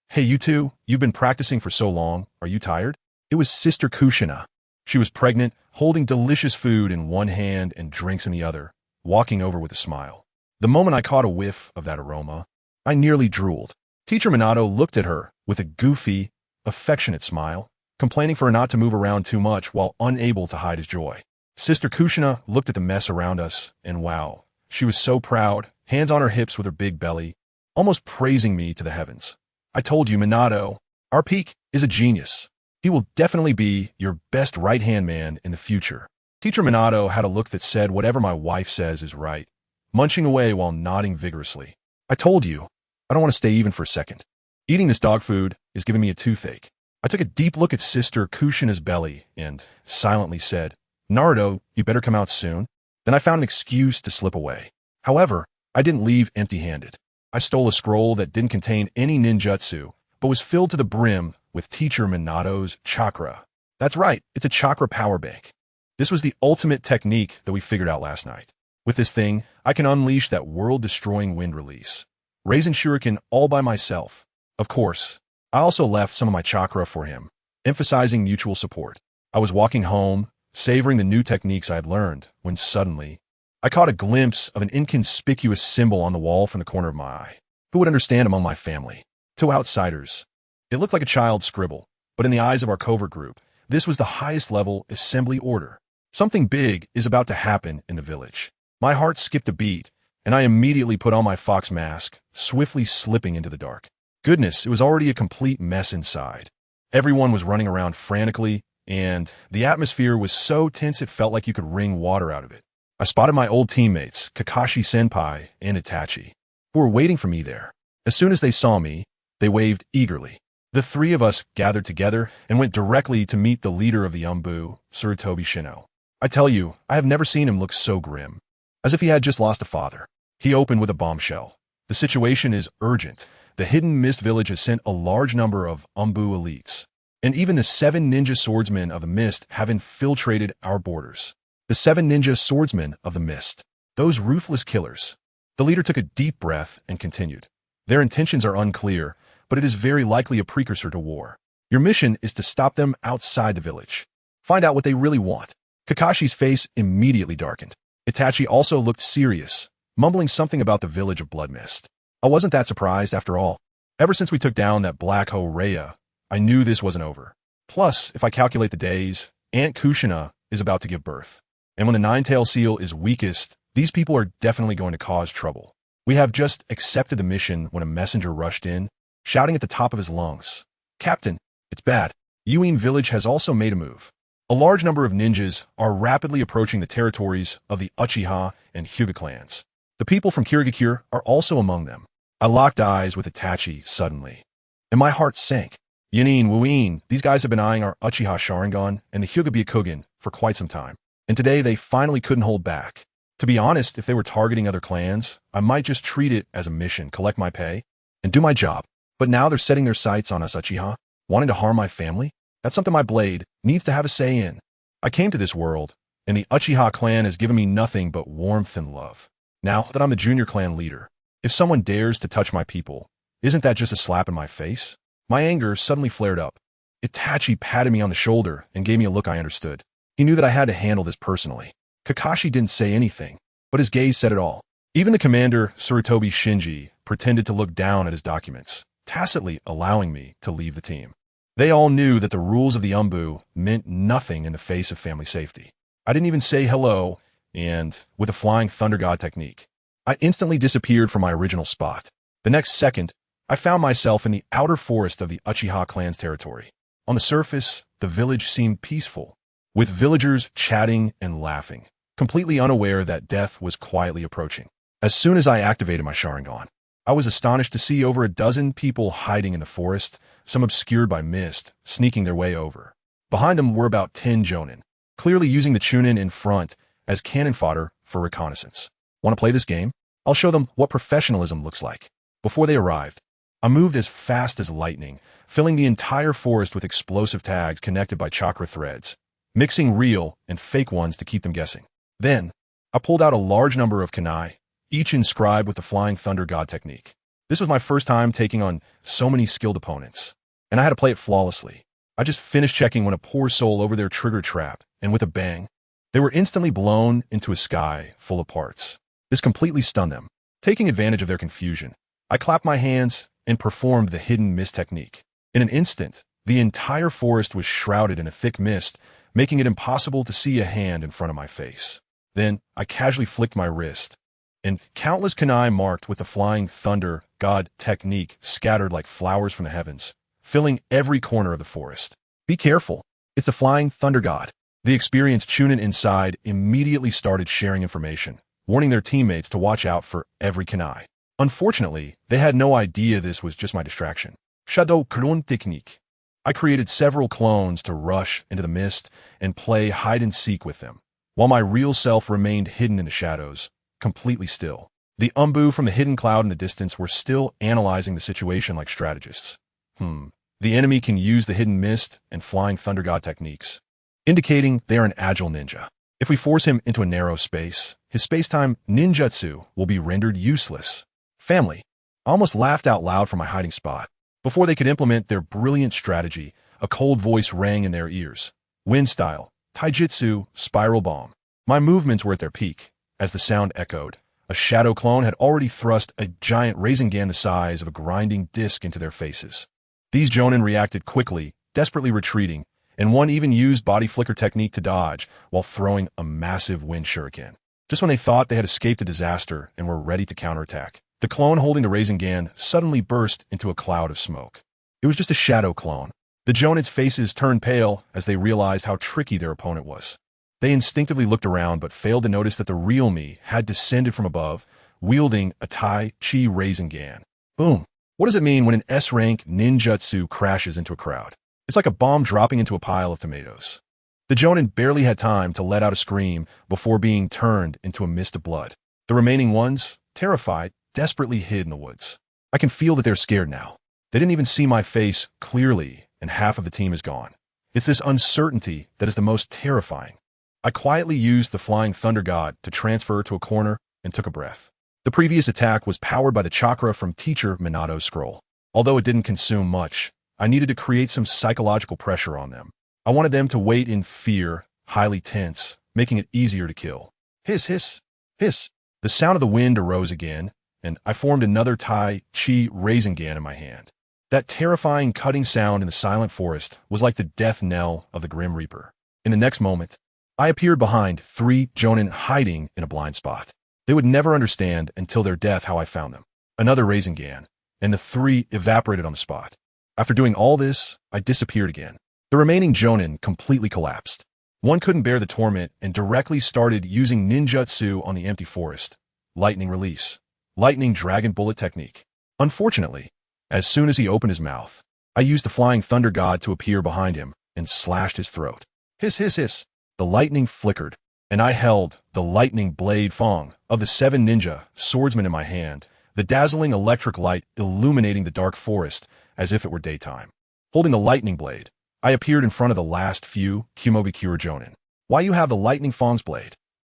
"Hey, you two, you've been practicing for so long. Are you tired?" It was Sister Kushina. She was pregnant, holding delicious food in one hand and drinks in the other, walking over with a smile. The moment I caught a whiff of that aroma, I nearly drooled. Teacher Minato looked at her with a goofy, affectionate smile, complaining for her not to move around too much while unable to hide his joy. Sister Kushina looked at the mess around us, and wow, she was so proud, hands on her hips with her big belly, almost praising me to the heavens. "I told you, Minato, our Peak is a genius. He will definitely be your best right-hand man in the future." Teacher Minato had a look that said whatever my wife says is right, munching away while nodding vigorously. "I told you, I don't want to stay even for a second. Eating this dog food is giving me a toothache." I took a deep look at Sister Kushina's belly and silently said, "Naruto, you better come out soon." Then I found an excuse to slip away. However, I didn't leave empty-handed. I stole a scroll that didn't contain any ninjutsu, but was filled to the brim with Teacher Minato's chakra. That's right, it's a chakra power bank. This was the ultimate technique that we figured out last night. With this thing, I can unleash that world-destroying wind release. Raisen Shuriken all by myself. Of course, I also left some of my chakra for him, emphasizing mutual support. I was walking home, savoring the new techniques I had learned, when suddenly, I caught a glimpse of an inconspicuous symbol on the wall from the corner of my eye. Who would understand among my family? 2 outsiders. It looked like a child's scribble, but in the eyes of our covert group, this was the highest level assembly order. Something big is about to happen in the village. My heart skipped a beat, and I immediately put on my fox mask, swiftly slipping into the dark. Goodness, it was already a complete mess inside. Everyone was running around frantically, and the atmosphere was so tense it felt like you could wring water out of it. I spotted my old teammates, Kakashi Senpai and Itachi. who were waiting for me there. As soon as they saw me, they waved eagerly. The three of us gathered together and went directly to meet the leader of the Naruto, Naruto Is Sharingan. I tell you, I have never seen him look so grim, as if he had just lost a father. He opened with a bombshell. The situation is urgent. The Hidden Mist Village has sent a large number of Naruto elites, and even the 7 ninja swordsmen of the mist have infiltrated our borders. The 7 ninja swordsmen of the mist. Those ruthless killers. The leader took a deep breath and continued. Their intentions are unclear, but it is very likely a precursor to war. Your mission is to stop them outside the village. Find out what they really want. Kakashi's face immediately darkened. Itachi also looked serious, mumbling something about the village of Blood Mist. I wasn't that surprised after all. Ever since we took down that Black Hole Rhea, I knew this wasn't over. Plus, if I calculate the days, Aunt Kushina is about to give birth. And when the Nine-Tailed Seal is weakest, these people are definitely going to cause trouble. We have just accepted the mission when a messenger rushed in, shouting at the top of his lungs, "Captain, it's bad. Yuin Village has also made a move." A large number of ninjas are rapidly approaching the territories of the Uchiha and Hyuga clans. The people from Kirigakure are also among them. I locked eyes with Itachi suddenly, and my heart sank. Yunin, Wuin, these guys have been eyeing our Uchiha Sharingan and the Hyuga Byakugan for quite some time, and today they finally couldn't hold back. To be honest, if they were targeting other clans, I might just treat it as a mission, collect my pay, and do my job. But now they're setting their sights on us Uchiha, wanting to harm my family? That's something my blade needs to have a say in. I came to this world, and the Uchiha clan has given me nothing but warmth and love. Now that I'm the junior clan leader, if someone dares to touch my people, isn't that just a slap in my face? My anger suddenly flared up. Itachi patted me on the shoulder and gave me a look I understood. He knew that I had to handle this personally. Kakashi didn't say anything, but his gaze said it all. Even the commander, Tsurutobi Shinji, pretended to look down at his documents, tacitly allowing me to leave the team. They all knew that the rules of the Umbu meant nothing in the face of family safety. I didn't even say hello, and, with a flying thunder god technique, I instantly disappeared from my original spot. The next second, I found myself in the outer forest of the Uchiha clan's territory. On the surface, the village seemed peaceful, with villagers chatting and laughing, completely unaware that death was quietly approaching. As soon as I activated my Sharingan, I was astonished to see over a dozen people hiding in the forest, some obscured by mist, sneaking their way over. Behind them were about 10 Jonin, clearly using the Chunin in front as cannon fodder for reconnaissance. Want to play this game? I'll show them what professionalism looks like. Before they arrived, I moved as fast as lightning, filling the entire forest with explosive tags connected by chakra threads, mixing real and fake ones to keep them guessing. Then, I pulled out a large number of kunai, each inscribed with the Flying Thunder God technique. This was my first time taking on so many skilled opponents, and I had to play it flawlessly. I just finished checking when a poor soul over there triggered trap, and with a bang, they were instantly blown into a sky full of parts. This completely stunned them. Taking advantage of their confusion, I clapped my hands and performed the hidden mist technique. In an instant, the entire forest was shrouded in a thick mist, making it impossible to see a hand in front of my face. Then, I casually flicked my wrist, and countless kunai marked with the Flying Thunder God technique scattered like flowers from the heavens, filling every corner of the forest. Be careful, it's the Flying Thunder God. The experienced Chunin inside immediately started sharing information, warning their teammates to watch out for every kunai. Unfortunately, they had no idea this was just my distraction. Shadow Clone Technique. I created several clones to rush into the mist and play hide-and-seek with them, while my real self remained hidden in the shadows, completely still. The Umbu from the hidden cloud in the distance were still analyzing the situation like strategists. The enemy can use the hidden mist and Flying Thunder God techniques, indicating they are an agile ninja. If we force him into a narrow space, his space-time ninjutsu will be rendered useless. Family. I almost laughed out loud from my hiding spot. Before they could implement their brilliant strategy, a cold voice rang in their ears. Wind style, taijutsu, spiral bomb. My movements were at their peak. As the sound echoed, a shadow clone had already thrust a giant Rasengan the size of a grinding disc into their faces. These Jonin reacted quickly, desperately retreating, and one even used body flicker technique to dodge while throwing a massive wind shuriken. Just when they thought they had escaped a disaster and were ready to counterattack, the clone holding the Rasengan suddenly burst into a cloud of smoke. It was just a shadow clone. The Jonin's faces turned pale as they realized how tricky their opponent was. They instinctively looked around but failed to notice that the real me had descended from above, wielding a Tai Chi Rasengan. Boom. What does it mean when an S-rank ninjutsu crashes into a crowd? It's like a bomb dropping into a pile of tomatoes. The Jonin barely had time to let out a scream before being turned into a mist of blood. The remaining ones, terrified, desperately hid in the woods. I can feel that they're scared now. They didn't even see my face clearly, and half of the team is gone. It's this uncertainty that is the most terrifying. I quietly used the Flying Thunder God to transfer to a corner and took a breath. The previous attack was powered by the chakra from Teacher Minato's scroll. Although it didn't consume much, I needed to create some psychological pressure on them. I wanted them to wait in fear, highly tense, making it easier to kill. Hiss, hiss, hiss. The sound of the wind arose again, and I formed another Tai Chi Rasengan in my hand. That terrifying cutting sound in the silent forest was like the death knell of the Grim Reaper. In the next moment, I appeared behind 3 Jonin hiding in a blind spot. They would never understand until their death how I found them. Another Rasengan, and the 3 evaporated on the spot. After doing all this, I disappeared again. The remaining Jonin completely collapsed. One couldn't bear the torment and directly started using ninjutsu on the empty forest. Lightning release. Lightning dragon bullet technique. Unfortunately, as soon as he opened his mouth, I used the Flying Thunder God to appear behind him and slashed his throat. Hiss, hiss, hiss. The lightning flickered, and I held the lightning blade Fong of the 7 ninja swordsmen in my hand, the dazzling electric light illuminating the dark forest as if it were daytime. Holding the lightning blade, I appeared in front of the last few Kumobikura Jonin. Why you have the lightning Fong's blade?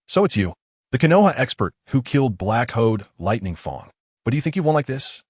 So it's you, the Konoha expert who killed Black Hode Lightning Fong. But do you think you won like this?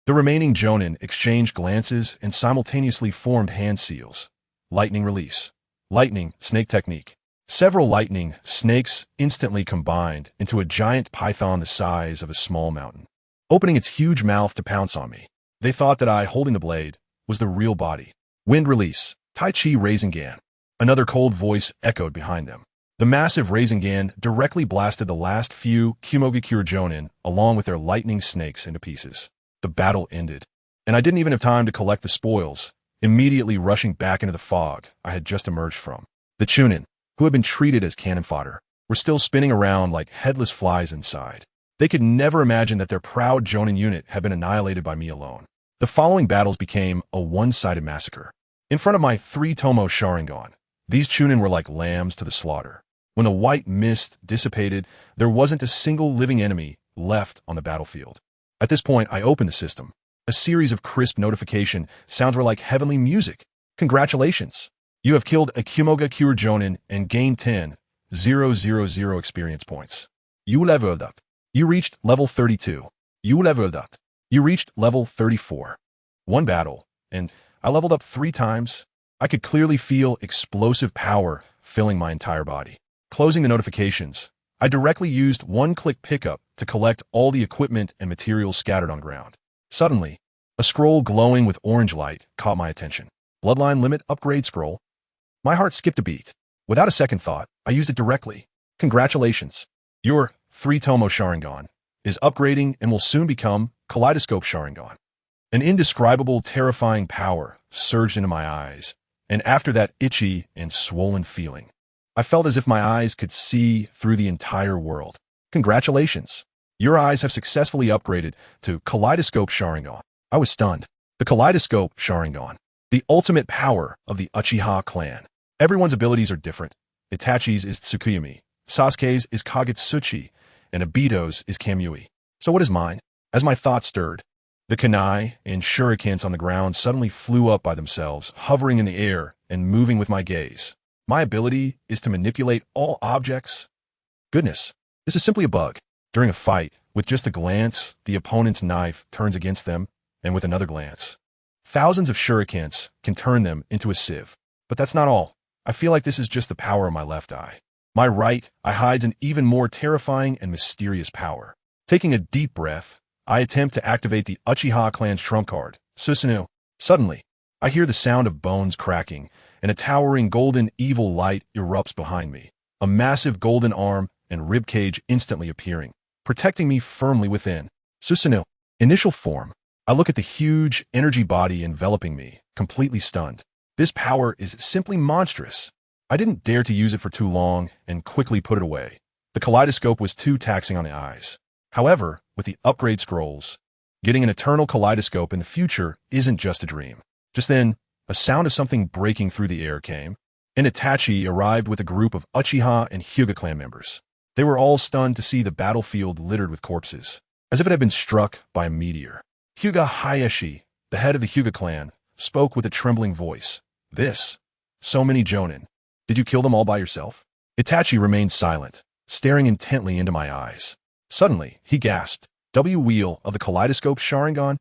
The remaining Jonin exchanged glances and simultaneously formed hand seals. Lightning release. Lightning snake technique. Several lightning snakes instantly combined into a giant python the size of a small mountain, opening its huge mouth to pounce on me. They thought that I, holding the blade, was the real body. Wind release. Tai Chi Rasengan. Another cold voice echoed behind them. The massive Rasengan directly blasted the last few Kumogakure Jonin along with their lightning snakes into pieces. The battle ended, and I didn't even have time to collect the spoils, immediately rushing back into the fog I had just emerged from. The Chunin, who had been treated as cannon fodder, were still spinning around like headless flies inside. They could never imagine that their proud Jonin unit had been annihilated by me alone. The following battles became a one-sided massacre. In front of my 3-Tomo Sharingan, these Chunin were like lambs to the slaughter. When the white mist dissipated, there wasn't a single living enemy left on the battlefield. At this point, I opened the system. A series of crisp notification sounds were like heavenly music. Congratulations! You have killed a Kumogakure Jonin and gained 10,000 experience points. You leveled up. You reached level 32. You leveled up. You reached level 34. One battle, and I leveled up 3 times. I could clearly feel explosive power filling my entire body. Closing the notifications, I directly used one-click pickup to collect all the equipment and materials scattered on the ground. Suddenly, a scroll glowing with orange light caught my attention. Bloodline Limit Upgrade Scroll. My heart skipped a beat. Without a second thought, I used it directly. Congratulations. Your 3-Tomo Sharingan is upgrading and will soon become Kaleidoscope Sharingan. An indescribable, terrifying power surged into my eyes, and after that itchy and swollen feeling, I felt as if my eyes could see through the entire world. Congratulations. Your eyes have successfully upgraded to Kaleidoscope Sharingan. I was stunned. The Kaleidoscope Sharingan, the ultimate power of the Uchiha clan. Everyone's abilities are different. Itachi's is Tsukuyomi, Sasuke's is Kagutsuchi, and Obito's is Kamui. So what is mine? As my thoughts stirred, the kunai and shurikens on the ground suddenly flew up by themselves, hovering in the air and moving with my gaze. My ability is to manipulate all objects. Goodness, this is simply a bug. During a fight, with just a glance, the opponent's knife turns against them, and with another glance, thousands of shurikens can turn them into a sieve. But that's not all. I feel like this is just the power of my left eye. My right eye hides an even more terrifying and mysterious power. Taking a deep breath, I attempt to activate the Uchiha clan's trump card, Susanoo. Suddenly, I hear the sound of bones cracking, and a towering golden evil light erupts behind me. A massive golden arm and ribcage instantly appearing, protecting me firmly within. Susanoo. Initial form. I look at the huge energy body enveloping me, completely stunned. This power is simply monstrous. I didn't dare to use it for too long and quickly put it away. The kaleidoscope was too taxing on the eyes. However, with the upgrade scrolls, getting an eternal kaleidoscope in the future isn't just a dream. Just then, a sound of something breaking through the air came, and Itachi arrived with a group of Uchiha and Hyuga clan members. They were all stunned to see the battlefield littered with corpses, as if it had been struck by a meteor. Hyuga Hayashi, the head of the Hyuga clan, spoke with a trembling voice. So many Jonin. Did you kill them all by yourself? Itachi remained silent, staring intently into my eyes. Suddenly, he gasped, Wheel of the Kaleidoscope Sharingan?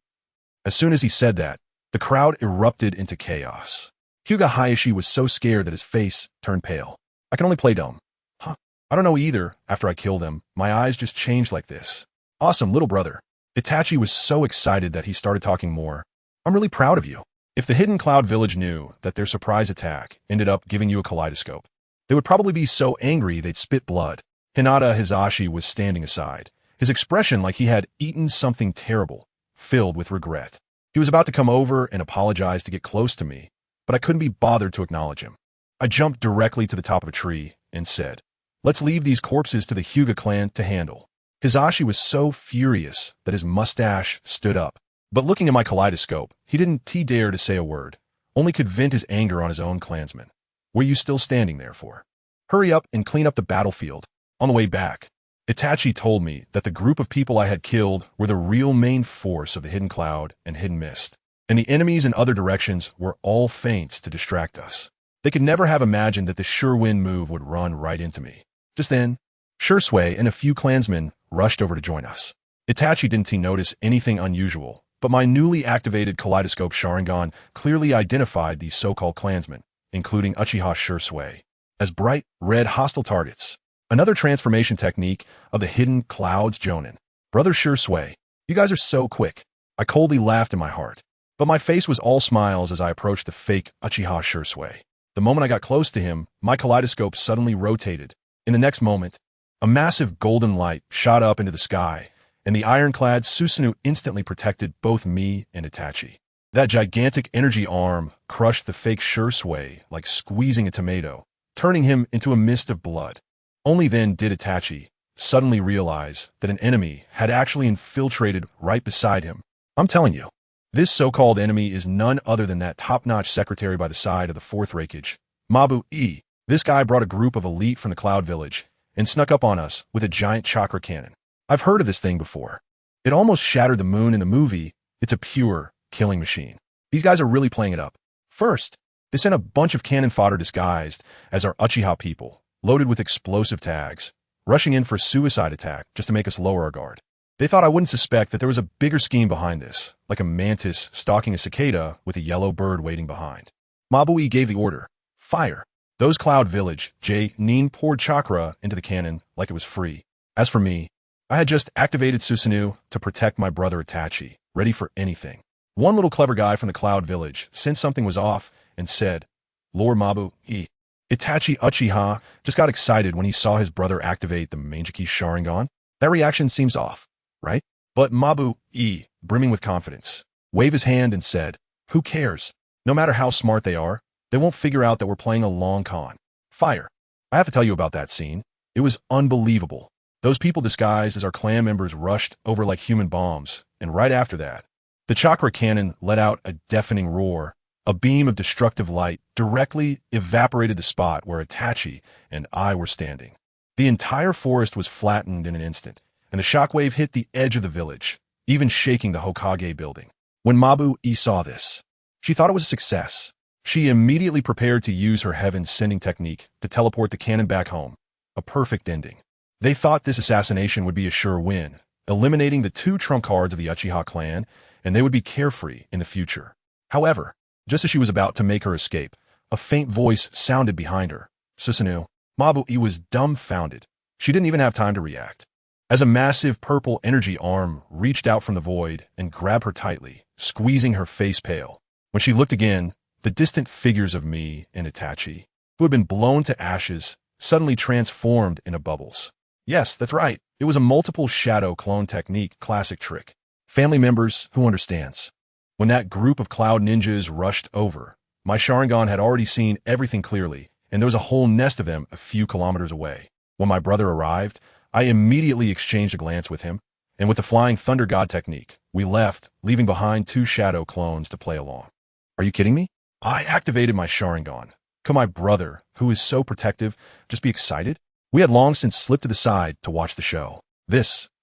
As soon as he said that, the crowd erupted into chaos. Hyuga Hayashi was so scared that his face turned pale. I can only play dumb. I don't know either. After I killed them, my eyes just changed like this. Awesome, little brother. Itachi was so excited that he started talking more. I'm really proud of you. If the Hidden Cloud Village knew that their surprise attack ended up giving you a kaleidoscope, they would probably be so angry they'd spit blood. Hinata Hizashi was standing aside, his expression like he had eaten something terrible, filled with regret. He was about to come over and apologize to get close to me, but I couldn't be bothered to acknowledge him. I jumped directly to the top of a tree and said, let's leave these corpses to the Hyuga clan to handle. Hizashi was so furious that his mustache stood up. But looking at my kaleidoscope, he didn't dare to say a word, only could vent his anger on his own clansmen. Were you still standing there for? Hurry up and clean up the battlefield. On the way back, Itachi told me that the group of people I had killed were the real main force of the Hidden Cloud and Hidden Mist, and the enemies in other directions were all feints to distract us. They could never have imagined that the Sure Wind move would run right into me. Just then, Shursui and a few clansmen rushed over to join us. Itachi didn't notice anything unusual, but my newly activated Kaleidoscope Sharingan clearly identified these so-called clansmen, including Uchiha Shursui, as bright, red hostile targets. Another transformation technique of the Hidden Cloud's Jonin. Brother Shursui, you guys are so quick. I coldly laughed in my heart, but my face was all smiles as I approached the fake Uchiha Shursui. The moment I got close to him, my kaleidoscope suddenly rotated. In the next moment, a massive golden light shot up into the sky, and the ironclad Susanoo instantly protected both me and Itachi. That gigantic energy arm crushed the fake Shursui like squeezing a tomato, turning him into a mist of blood. Only then did Itachi suddenly realize that an enemy had actually infiltrated right beside him. I'm telling you, this so-called enemy is none other than that top-notch secretary by the side of the fourth Raikage, Mabu E. This guy brought a group of elite from the Cloud Village and snuck up on us with a giant chakra cannon. I've heard of this thing before. It almost shattered the moon in the movie. It's a pure killing machine. These guys are really playing it up. First, they sent a bunch of cannon fodder disguised as our Uchiha people, loaded with explosive tags, rushing in for a suicide attack just to make us lower our guard. They thought I wouldn't suspect that there was a bigger scheme behind this, like a mantis stalking a cicada with a yellow bird waiting behind. Mabui gave the order, fire. Those Cloud Village, Nin poured chakra into the cannon like it was free. As for me, I had just activated Susanoo to protect my brother Itachi, ready for anything. One little clever guy from the Cloud Village sensed something was off and said, Lord Mabu E. Itachi Uchiha just got excited when he saw his brother activate the Mangeki Sharingan. That reaction seems off, right? But Mabu E, brimming with confidence, waved his hand and said, who cares? No matter how smart they are, they won't figure out that we're playing a long con. Fire. I have to tell you about that scene. It was unbelievable. Those people disguised as our clan members rushed over like human bombs, and right after that, the chakra cannon let out a deafening roar. A beam of destructive light directly evaporated the spot where Itachi and I were standing. The entire forest was flattened in an instant, and the shockwave hit the edge of the village, even shaking the Hokage building. When Mabu-E saw this, she thought it was a success. She immediately prepared to use her heaven-sending technique to teleport the cannon back home. A perfect ending. They thought this assassination would be a sure win, eliminating the two trump cards of the Uchiha clan, and they would be carefree in the future. However, just as she was about to make her escape, a faint voice sounded behind her. Susanoo. Mabu-E was dumbfounded. She didn't even have time to react. As a massive purple energy arm reached out from the void and grabbed her tightly, squeezing her face pale. When she looked again, the distant figures of me and Itachi, who had been blown to ashes, suddenly transformed into bubbles. Yes, that's right. It was a multiple shadow clone technique classic trick. Family members who understands. When that group of cloud ninjas rushed over, my Sharingan had already seen everything clearly, and there was a whole nest of them a few kilometers away. When my brother arrived, I immediately exchanged a glance with him. and with the flying thunder god technique, we left, leaving behind 2 shadow clones to play along. Are you kidding me? I activated my Sharingan. Could my brother, who is so protective, just be excited? We had long since slipped to the side to watch the show.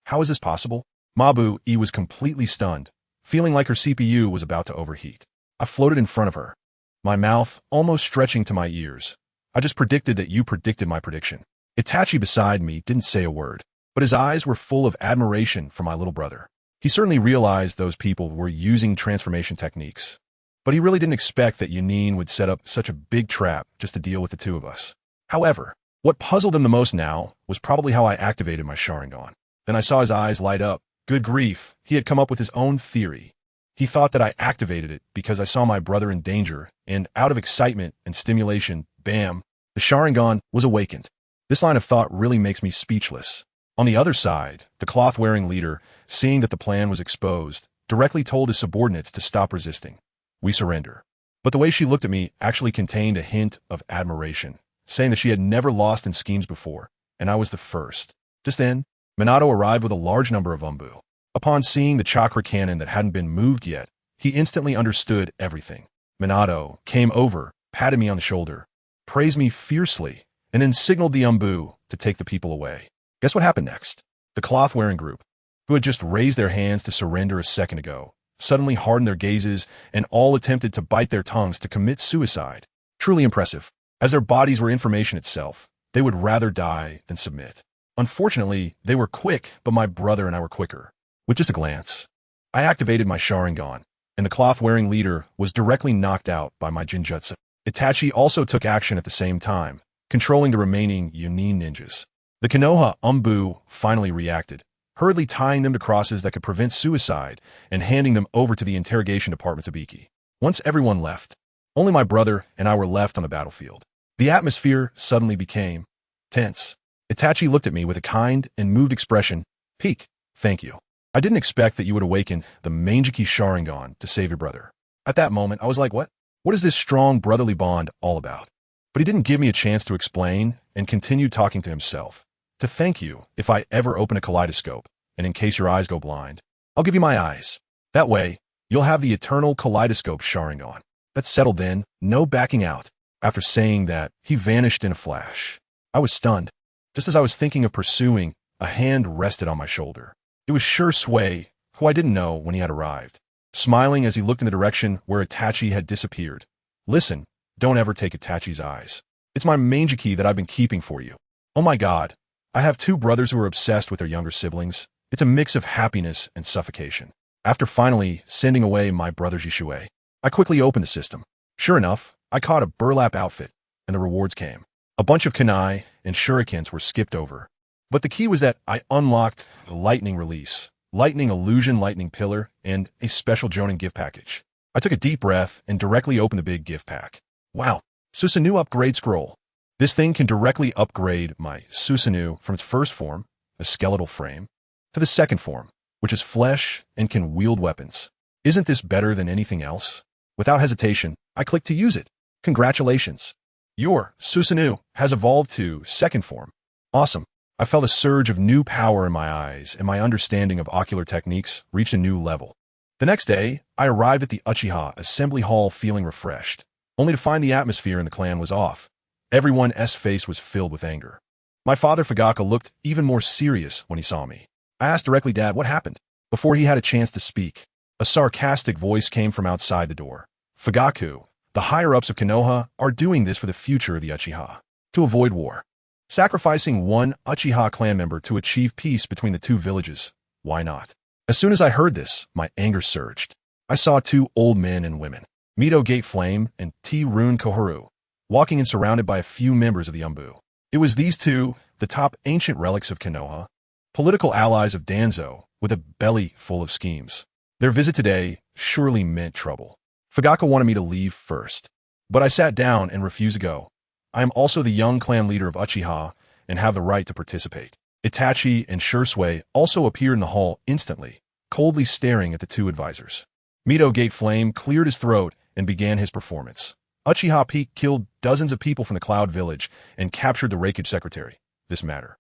How is this possible? Mabu-E was completely stunned, feeling like her CPU was about to overheat. I floated in front of her, my mouth almost stretching to my ears. I just predicted that you predicted my prediction. Itachi beside me didn't say a word, but his eyes were full of admiration for my little brother. He certainly realized those people were using transformation techniques, but he really didn't expect that Yunin would set up such a big trap just to deal with the two of us. However, what puzzled him the most now was probably how I activated my Sharingan. Then I saw his eyes light up. Good grief, he had come up with his own theory. He thought that I activated it because I saw my brother in danger, and out of excitement and stimulation, bam, the Sharingan was awakened. This line of thought really makes me speechless. On the other side, the cloth-wearing leader, seeing that the plan was exposed, directly told his subordinates to stop resisting. We surrender. But the way she looked at me actually contained a hint of admiration, saying that she had never lost in schemes before, and I was the first. Just then, Minato arrived with a large number of Umbu. Upon seeing the chakra cannon that hadn't been moved yet, he instantly understood everything. Minato came over, patted me on the shoulder, praised me fiercely, and then signaled the Umbu to take the people away. Guess what happened next? The cloth-wearing group, who had just raised their hands to surrender a second ago, suddenly hardened their gazes and all attempted to bite their tongues to commit suicide. Truly impressive. As their bodies were information itself, they would rather die than submit. Unfortunately, they were quick, but my brother and I were quicker. With just a glance, I activated my Sharingan, and the cloth-wearing leader was directly knocked out by my Jinjutsu. Itachi also took action at the same time, controlling the remaining Yunin ninjas. The Konoha Umbu finally reacted, hurriedly tying them to crosses that could prevent suicide and handing them over to the interrogation departments of Iki. Once everyone left, only my brother and I were left on the battlefield. The atmosphere suddenly became tense. Itachi looked at me with a kind and moved expression. Peak, thank you. I didn't expect that you would awaken the Manjiki Sharingan to save your brother. At that moment, I was like, what? What is this strong brotherly bond all about? But he didn't give me a chance to explain and continued talking to himself. To thank you if I ever open a kaleidoscope, and in case your eyes go blind, I'll give you my eyes. That way, you'll have the eternal kaleidoscope Sharingan. That's settled then, no backing out. After saying that, he vanished in a flash. I was stunned. Just as I was thinking of pursuing, a hand rested on my shoulder. It was Shui, who I didn't know when he had arrived, smiling as he looked in the direction where Itachi had disappeared. Listen, don't ever take Itachi's eyes. It's my Manjiki that I've been keeping for you. Oh my god, I have 2 brothers who are obsessed with their younger siblings. It's a mix of happiness and suffocation. After finally sending away my brother Jishui, I quickly opened the system. Sure enough, I caught a burlap outfit, and the rewards came. A bunch of kunai and shurikens were skipped over. But the key was that I unlocked the Lightning Release, Lightning Illusion Lightning Pillar, and a special Jonin gift package. I took a deep breath and directly opened the big gift pack. Wow, Susanoo Upgrade Scroll. This thing can directly upgrade my Susanoo from its first form, a skeletal frame, to the second form, which is flesh and can wield weapons. Isn't this better than anything else? Without hesitation, I clicked to use it. Congratulations. Your Susanoo has evolved to second form. Awesome. I felt a surge of new power in my eyes, and my understanding of ocular techniques reached a new level. The next day, I arrived at the Uchiha Assembly Hall feeling refreshed, only to find the atmosphere in the clan was off. Everyone's face was filled with anger. My father Fugaka looked even more serious when he saw me. I asked directly, Dad, what happened? Before he had a chance to speak, a sarcastic voice came from outside the door. Fugaku, the higher-ups of Konoha are doing this for the future of the Uchiha, to avoid war. Sacrificing one Uchiha clan member to achieve peace between the 2 villages. Why not? As soon as I heard this, my anger surged. I saw 2 old men and women, Mito Gate Flame and T-Rune Koharu, walking and surrounded by a few members of the Umbu. It was these 2, the top ancient relics of Konoha, political allies of Danzo, with a belly full of schemes. Their visit today surely meant trouble. Fugaka wanted me to leave first, but I sat down and refused to go. I am also the young clan leader of Uchiha and have the right to participate. Itachi and Shui also appeared in the hall instantly, coldly staring at the 2 advisors. Mito Gate Flame cleared his throat and began his performance. Uchiha Peak killed dozens of people from the Cloud Village and captured the Raikage Secretary. This matter.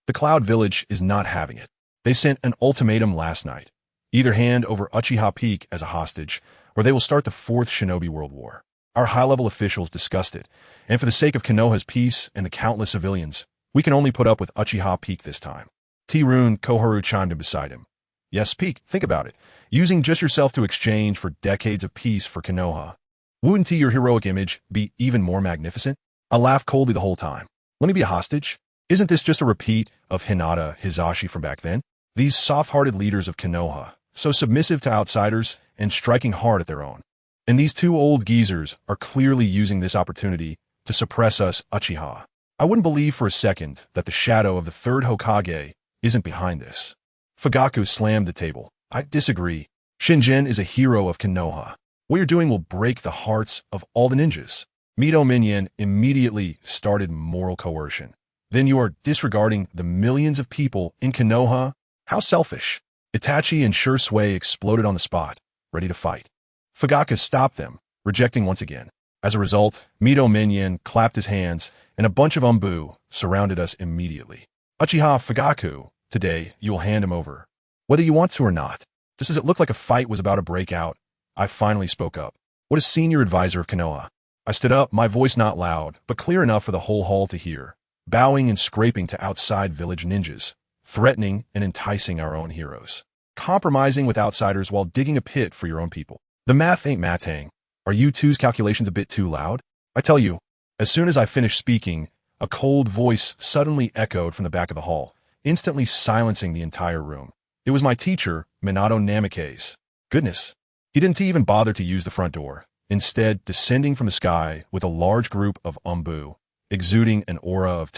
The Cloud Village is not having it. They sent an ultimatum last night. Either hand over Uchiha Peak as a hostage, or they will start the Fourth Shinobi World War. Our high-level officials discussed it, and for the sake of Konoha's peace and the countless civilians, we can only put up with Uchiha Peak this time. T-Rune Koharu chimed in beside him. Yes, Peak, think about it. Using just yourself to exchange for decades of peace for Konoha. Wouldn't your heroic image be even more magnificent? I laughed coldly the whole time. Let me be a hostage? Isn't this just a repeat of Hinata Hizashi from back then? These soft-hearted leaders of Konoha, so submissive to outsiders and striking hard at their own. And these two old geezers are clearly using this opportunity to suppress us Uchiha. I wouldn't believe for a second that the shadow of the third Hokage isn't behind this. Fugaku slammed the table. I disagree. Shinjin is a hero of Konoha. What you're doing will break the hearts of all the ninjas. Mito Minion immediately started moral coercion. Then you are disregarding the millions of people in Konoha? How selfish. Itachi and Shursui exploded on the spot, ready to fight. Fugaku stopped them, rejecting once again. As a result, Mito Minion clapped his hands, and a bunch of Umbu surrounded us immediately. Uchiha Fugaku, today you will hand him over. Whether you want to or not. Just as it looked like a fight was about to break out, I finally spoke up. What is senior advisor of Konoha? I stood up, my voice not loud, but clear enough for the whole hall to hear, bowing and scraping to outside village ninjas, threatening and enticing our own heroes, compromising with outsiders while digging a pit for your own people. The math ain't mathing. Are you two's calculations a bit too loud? I tell you, as soon as I finished speaking, a cold voice suddenly echoed from the back of the hall, instantly silencing the entire room. It was my teacher, Minato Namikaze. Goodness, he didn't even bother to use the front door, instead descending from the sky with a large group of Umbu, exuding an aura of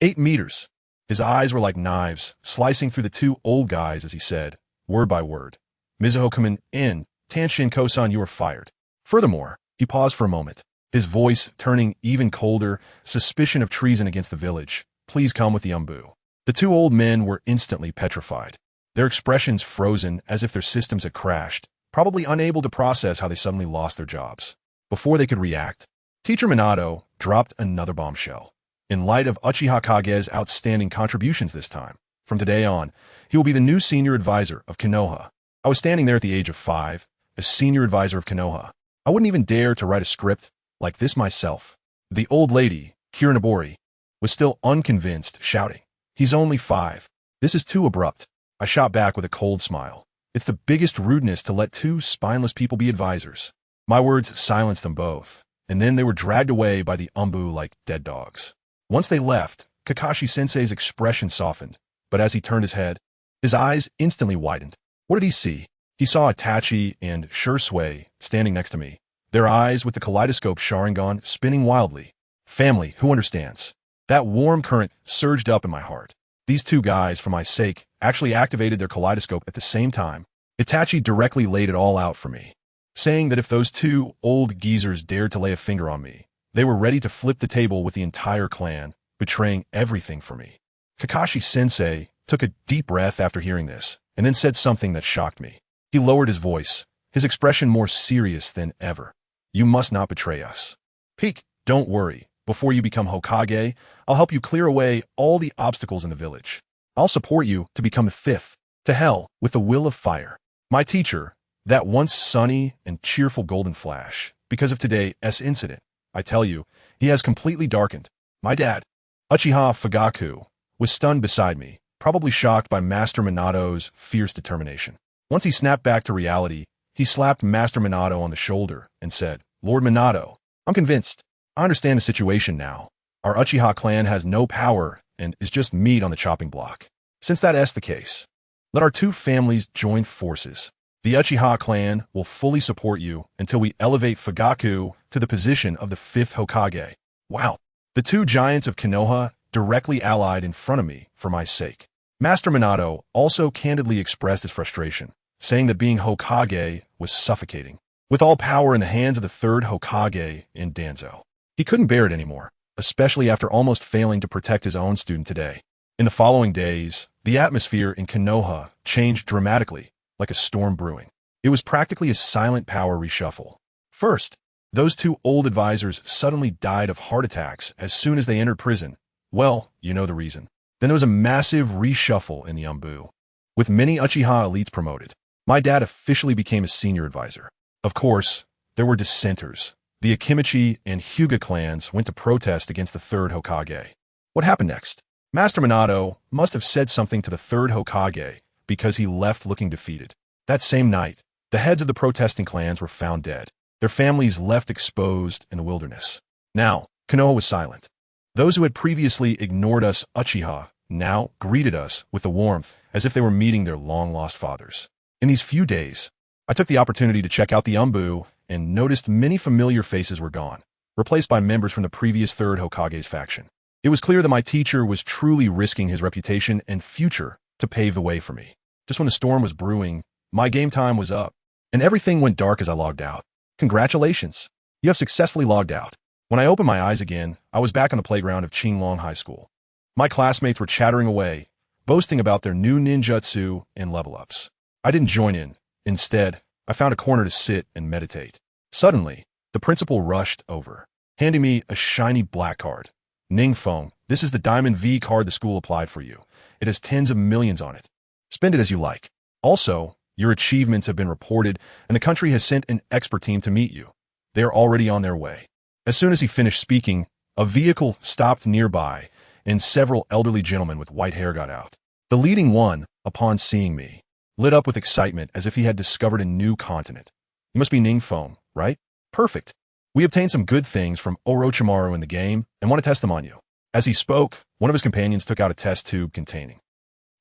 8 meters. His eyes were like knives, slicing through the two old guys as he said, word by word, Mizuho come in, Tanshin Kosan, you are fired. Furthermore, he paused for a moment, his voice turning even colder, suspicion of treason against the village. Please come with the Umbu. The two old men were instantly petrified, their expressions frozen as if their systems had crashed, probably unable to process how they suddenly lost their jobs. Before they could react, Teacher Minato dropped another bombshell. In light of Uchiha Kage's outstanding contributions this time, from today on, he will be the new senior advisor of Konoha. I was standing there at the age of 5, as senior advisor of Konoha. I wouldn't even dare to write a script like this myself. The old lady, Kirinobori, was still unconvinced, shouting, "He's only 5. This is too abrupt." I shot back with a cold smile. It's the biggest rudeness to let two spineless people be advisors. My words silenced them both, and then they were dragged away by the Umbu like dead dogs. Once they left, Kakashi-sensei's expression softened, but as he turned his head, his eyes instantly widened. What did he see? He saw Itachi and Shursui standing next to me, their eyes with the kaleidoscope Sharingan spinning wildly. Family, who understands? That warm current surged up in my heart. These two guys, for my sake, actually activated their kaleidoscope at the same time. Itachi directly laid it all out for me, saying that if those two old geezers dared to lay a finger on me, they were ready to flip the table with the entire clan, betraying everything for me. Kakashi-sensei took a deep breath after hearing this, and then said something that shocked me. He lowered his voice, his expression more serious than ever. You must not betray us. Peak, don't worry. Before you become Hokage, I'll help you clear away all the obstacles in the village. I'll support you to become the 5th. To hell with the will of fire. My teacher, that once sunny and cheerful Golden Flash, because of today's incident, I tell you, he has completely darkened. My dad, Uchiha Fugaku, was stunned beside me, probably shocked by Master Minato's fierce determination. Once he snapped back to reality, he slapped Master Minato on the shoulder and said, Lord Minato, I'm convinced. I understand the situation now. Our Uchiha clan has no power and is just meat on the chopping block. Since that is the case, let our two families join forces. The Uchiha clan will fully support you until we elevate Fugaku to the position of the 5th Hokage. Wow. The two giants of Konoha directly allied in front of me for my sake. Master Minato also candidly expressed his frustration, saying that being Hokage was suffocating. With all power in the hands of the 3rd Hokage in Danzo, he couldn't bear it anymore, especially after almost failing to protect his own student today. In the following days, the atmosphere in Konoha changed dramatically, like a storm brewing. It was practically a silent power reshuffle. First, those two old advisors suddenly died of heart attacks as soon as they entered prison. Well, you know the reason. Then there was a massive reshuffle in the Umbu. With many Uchiha elites promoted, my dad officially became a senior advisor. Of course, there were dissenters. The Akimichi and Hyuga clans went to protest against the third Hokage. What happened next? Master Minato must have said something to the third Hokage because he left looking defeated. That same night, the heads of the protesting clans were found dead, their families left exposed in the wilderness. Now, Konoha was silent. Those who had previously ignored us Uchiha now greeted us with the warmth as if they were meeting their long-lost fathers. In these few days, I took the opportunity to check out the Umbu and noticed many familiar faces were gone, replaced by members from the previous third Hokage's faction. It was clear that my teacher was truly risking his reputation and future to pave the way for me. Just when the storm was brewing, my game time was up, and everything went dark as I logged out. Congratulations! You have successfully logged out. When I opened my eyes again, I was back on the playground of Qinglong High School. My classmates were chattering away, boasting about their new ninjutsu and level-ups. I didn't join in. Instead, I found a corner to sit and meditate. Suddenly, the principal rushed over, handing me a shiny black card. NingFeng, this is the Diamond V card the school applied for you. It has tens of millions on it. Spend it as you like. Also, your achievements have been reported, and the country has sent an expert team to meet you. They are already on their way. As soon as he finished speaking, a vehicle stopped nearby, and several elderly gentlemen with white hair got out. The leading one, upon seeing me, lit up with excitement as if he had discovered a new continent. You must be NingFeng, right? Perfect. We obtained some good things from Orochimaru in the game and want to test them on you. As he spoke, one of his companions took out a test tube containing.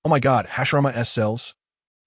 Oh my god, Hashirama S cells?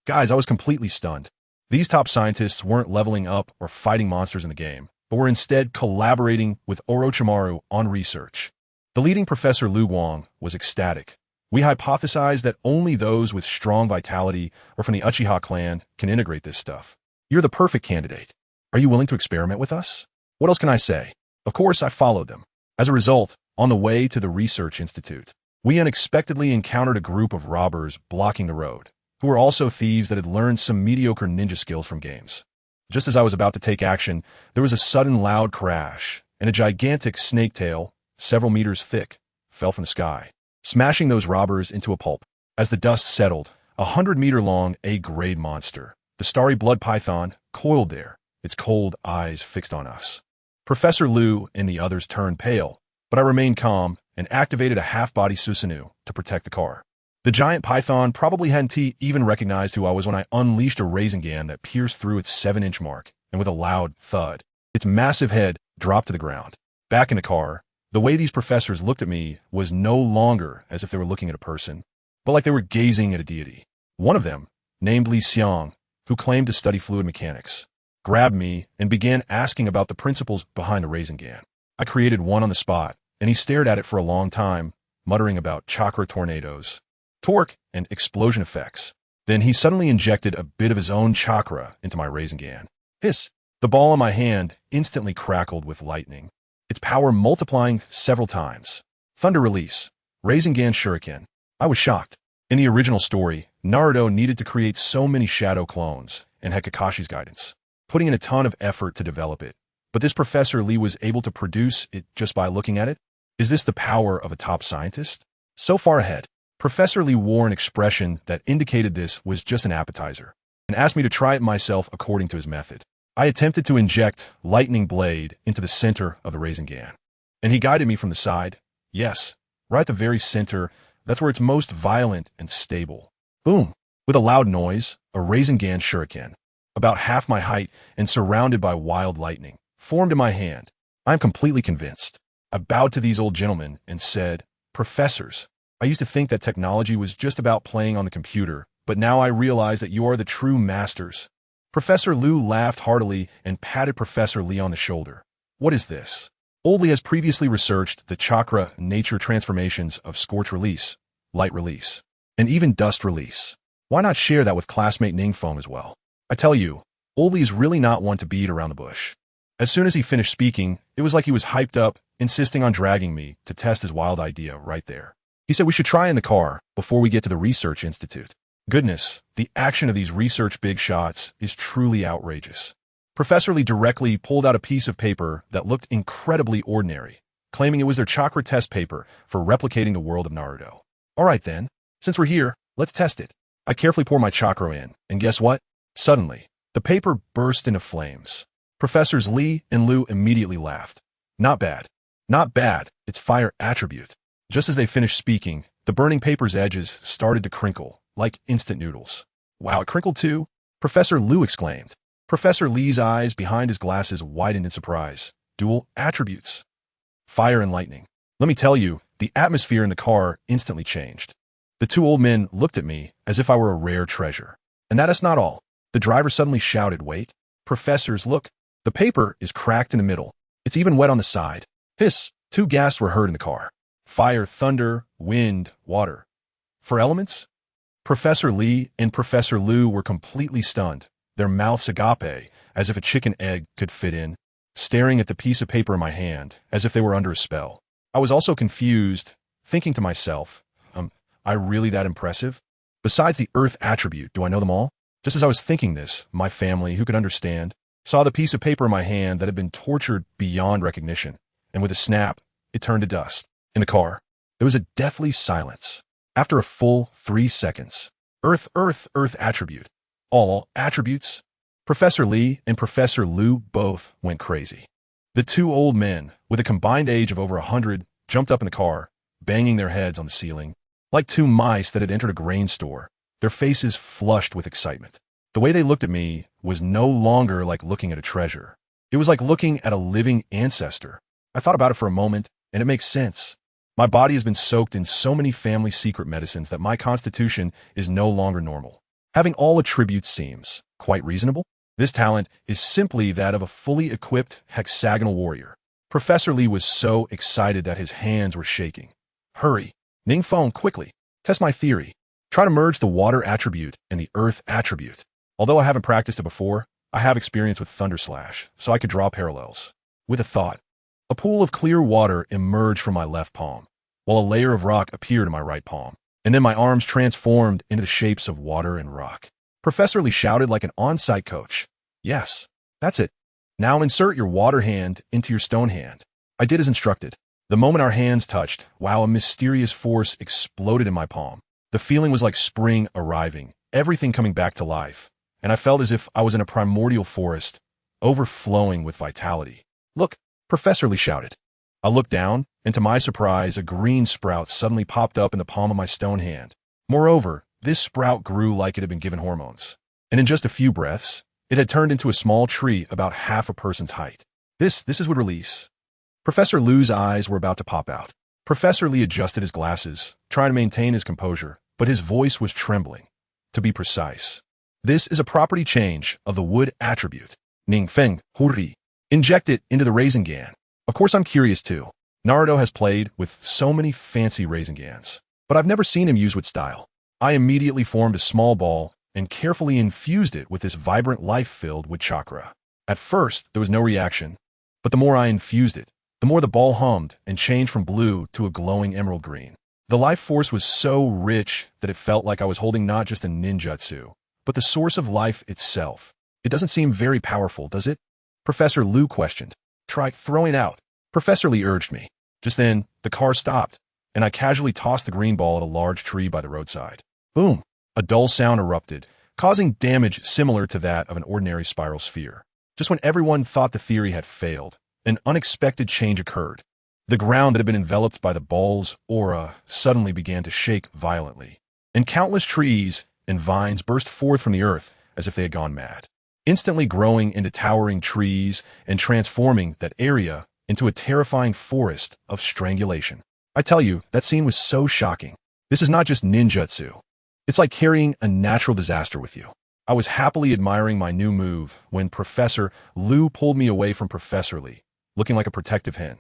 Guys, I was completely stunned. These top scientists weren't leveling up or fighting monsters in the game, but were instead collaborating with Orochimaru on research. The leading Professor Lu Guang was ecstatic. We hypothesized that only those with strong vitality or from the Uchiha clan can integrate this stuff. You're the perfect candidate. Are you willing to experiment with us? What else can I say? Of course, I followed them. As a result, on the way to the research institute, we unexpectedly encountered a group of robbers blocking the road, who were also thieves that had learned some mediocre ninja skills from games. Just as I was about to take action, there was a sudden loud crash, and a gigantic snake tail, several meters thick, fell from the sky, smashing those robbers into a pulp. As the dust settled, a 100-meter-long A-grade monster, the starry blood python, coiled there, its cold eyes fixed on us. Professor Lu and the others turned pale, but I remained calm and activated a half-body Susanoo to protect the car. The giant python probably hadn't even recognized who I was when I unleashed a Rasengan that pierced through its 7-inch mark, and with a loud thud, its massive head dropped to the ground. Back in the car, the way these professors looked at me was no longer as if they were looking at a person, but like they were gazing at a deity. One of them, named Li Xiang, who claimed to study fluid mechanics, grabbed me and began asking about the principles behind the Rasengan. I created one on the spot, and he stared at it for a long time, muttering about chakra tornadoes, torque, and explosion effects. Then he suddenly injected a bit of his own chakra into my Rasengan. Hiss! The ball in my hand instantly crackled with lightning, its power multiplying several times. Thunder release. Rasengan Shuriken. I was shocked. In the original story, Naruto needed to create so many shadow clones and had Kakashi's guidance, putting in a ton of effort to develop it. But this Professor Lee was able to produce it just by looking at it? Is this the power of a top scientist? So far ahead, Professor Lee wore an expression that indicated this was just an appetizer, and asked me to try it myself according to his method. I attempted to inject Lightning Blade into the center of the Rasengan, and he guided me from the side. Yes, right at the very center, that's where it's most violent and stable. Boom! With a loud noise, a Rasengan Shuriken, about half my height and surrounded by wild lightning, formed in my hand. I am completely convinced. I bowed to these old gentlemen and said, "Professors, I used to think that technology was just about playing on the computer, but now I realize that you are the true masters." Professor Lu laughed heartily and patted Professor Lee on the shoulder. What is this? Old Lee has previously researched the chakra nature transformations of scorch release, light release, and even dust release. Why not share that with classmate NingFeng as well? I tell you, Old Lee is really not one to beat around the bush. As soon as he finished speaking, it was like he was hyped up, insisting on dragging me to test his wild idea right there. He said we should try in the car before we get to the research institute. Goodness, the action of these research big shots is truly outrageous. Professor Lee directly pulled out a piece of paper that looked incredibly ordinary, claiming it was their chakra test paper for replicating the world of Naruto. All right then, since we're here, let's test it. I carefully pour my chakra in, and guess what? Suddenly, the paper burst into flames. Professors Lee and Lu immediately laughed. Not bad. Not bad, it's fire attribute. Just as they finished speaking, the burning paper's edges started to crinkle, like instant noodles. Wow, it crinkled too? Professor Lu exclaimed. Professor Lee's eyes behind his glasses widened in surprise. Dual attributes. Fire and lightning. Let me tell you, the atmosphere in the car instantly changed. The two old men looked at me as if I were a rare treasure. And that is not all. The driver suddenly shouted, wait. Professors, look. The paper is cracked in the middle. It's even wet on the side. Hiss. Two gasps were heard in the car. Fire, thunder, wind, water. For elements? Professor Lee and Professor Lu were completely stunned, their mouths agape, as if a chicken egg could fit in, staring at the piece of paper in my hand, as if they were under a spell. I was also confused, thinking to myself, I really that impressive? Besides the earth attribute, do I know them all? Just as I was thinking this, my family, who could understand, saw the piece of paper in my hand that had been tortured beyond recognition, and with a snap, it turned to dust. In the car, there was a deathly silence. After a full 3 seconds, earth attribute. All attributes. Professor Lee and Professor Lu both went crazy. The two old men, with a combined age of over 100, jumped up in the car, banging their heads on the ceiling, like two mice that had entered a grain store, their faces flushed with excitement. The way they looked at me was no longer like looking at a treasure. It was like looking at a living ancestor. I thought about it for a moment, and it makes sense. My body has been soaked in so many family secret medicines that my constitution is no longer normal. Having all attributes seems quite reasonable. This talent is simply that of a fully equipped hexagonal warrior. Professor Lee was so excited that his hands were shaking. Hurry, NingFeng, quickly. Test my theory. Try to merge the water attribute and the earth attribute. Although I haven't practiced it before, I have experience with Thunder Slash, so I could draw parallels. With a thought, a pool of clear water emerged from my left palm, while a layer of rock appeared in my right palm, and then my arms transformed into the shapes of water and rock. Professor Lee shouted like an on-site coach. Yes, that's it. Now insert your water hand into your stone hand. I did as instructed. The moment our hands touched, wow, a mysterious force exploded in my palm. The feeling was like spring arriving, everything coming back to life, and I felt as if I was in a primordial forest, overflowing with vitality. Look, Professor Lee shouted. I looked down, and to my surprise, a green sprout suddenly popped up in the palm of my stone hand. Moreover, this sprout grew like it had been given hormones. And in just a few breaths, it had turned into a small tree about half a person's height. This would release. Professor Lu's eyes were about to pop out. Professor Lee adjusted his glasses, trying to maintain his composure, but his voice was trembling. To be precise, this is a property change of the wood attribute. NingFeng, Huri. Inject it into the Rasengan. Of course I'm curious too. Naruto has played with so many fancy Rasengans, but I've never seen him use with style. I immediately formed a small ball and carefully infused it with this vibrant life filled with chakra. At first, there was no reaction, but the more I infused it, the more the ball hummed and changed from blue to a glowing emerald green. The life force was so rich that it felt like I was holding not just a ninjutsu, but the source of life itself. It doesn't seem very powerful, does it? Professor Lu questioned. Try throwing out. Professor Lee urged me. Just then, the car stopped, and I casually tossed the green ball at a large tree by the roadside. Boom! A dull sound erupted, causing damage similar to that of an ordinary spiral sphere. Just when everyone thought the theory had failed, an unexpected change occurred. The ground that had been enveloped by the ball's aura suddenly began to shake violently, and countless trees and vines burst forth from the earth as if they had gone mad, instantly growing into towering trees and transforming that area into a terrifying forest of strangulation. I tell you, that scene was so shocking. This is not just ninjutsu. It's like carrying a natural disaster with you. I was happily admiring my new move when Professor Lu pulled me away from Professor Lee, looking like a protective hen.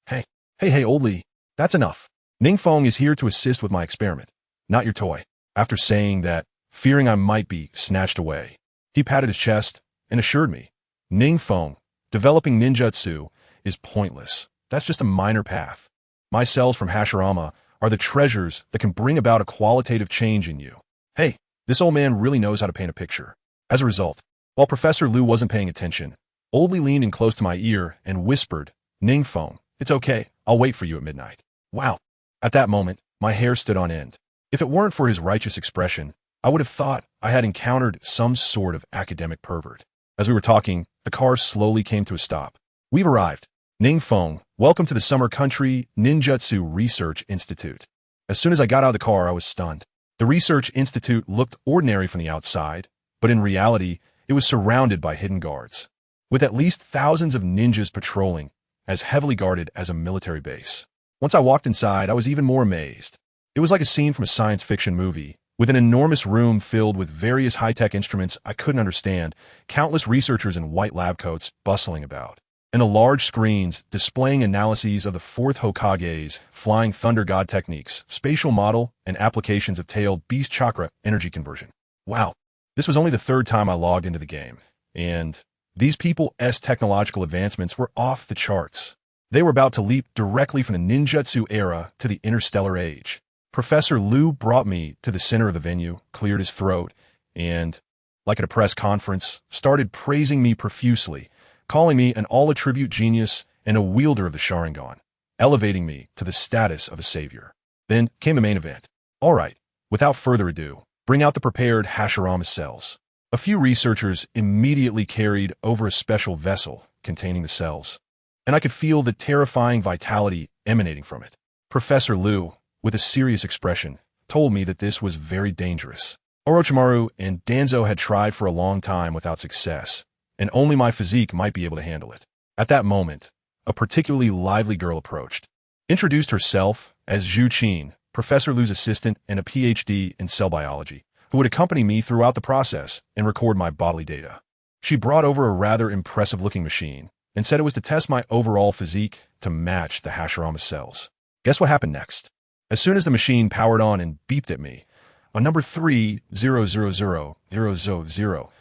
Hey, old Lee, that's enough. NingFeng is here to assist with my experiment, not your toy. After saying that, fearing I might be snatched away, he patted his chest and assured me, NingFeng, developing ninjutsu is pointless. That's just a minor path. My cells from Hashirama are the treasures that can bring about a qualitative change in you. Hey, this old man really knows how to paint a picture. As a result, while Professor Lu wasn't paying attention, Old Lee leaned in close to my ear and whispered, NingFeng, it's okay, I'll wait for you at midnight. Wow. At that moment, my hair stood on end. If it weren't for his righteous expression, I would have thought I had encountered some sort of academic pervert. As we were talking, the car slowly came to a stop. We've arrived. NingFeng, welcome to the Summer Country Ninjutsu Research Institute. As soon as I got out of the car, I was stunned. The Research Institute looked ordinary from the outside, but in reality, it was surrounded by hidden guards, with at least thousands of ninjas patrolling, as heavily guarded as a military base. Once I walked inside, I was even more amazed. It was like a scene from a science fiction movie, with an enormous room filled with various high-tech instruments I couldn't understand, countless researchers in white lab coats bustling about, and the large screens displaying analyses of the fourth Hokage's flying thunder god techniques, spatial model, and applications of tailed beast chakra energy conversion. Wow, this was only the third time I logged into the game, and these people's technological advancements were off the charts. They were about to leap directly from the ninjutsu era to the interstellar age. Professor Liu brought me to the center of the venue, cleared his throat, and, like at a press conference, started praising me profusely, calling me an all-attribute genius and a wielder of the Sharingan, elevating me to the status of a savior. Then came the main event. All right, without further ado, bring out the prepared Hashirama cells. A few researchers immediately carried over a special vessel containing the cells, and I could feel the terrifying vitality emanating from it. Professor Liu, with a serious expression, told me that this was very dangerous. Orochimaru and Danzo had tried for a long time without success, and only my physique might be able to handle it. At that moment, a particularly lively girl approached, introduced herself as Zhu Qin, Professor Liu's assistant and a PhD in cell biology, who would accompany me throughout the process and record my bodily data. She brought over a rather impressive-looking machine and said it was to test my overall physique to match the Hashirama cells. Guess what happened next? As soon as the machine powered on and beeped at me, a number 300000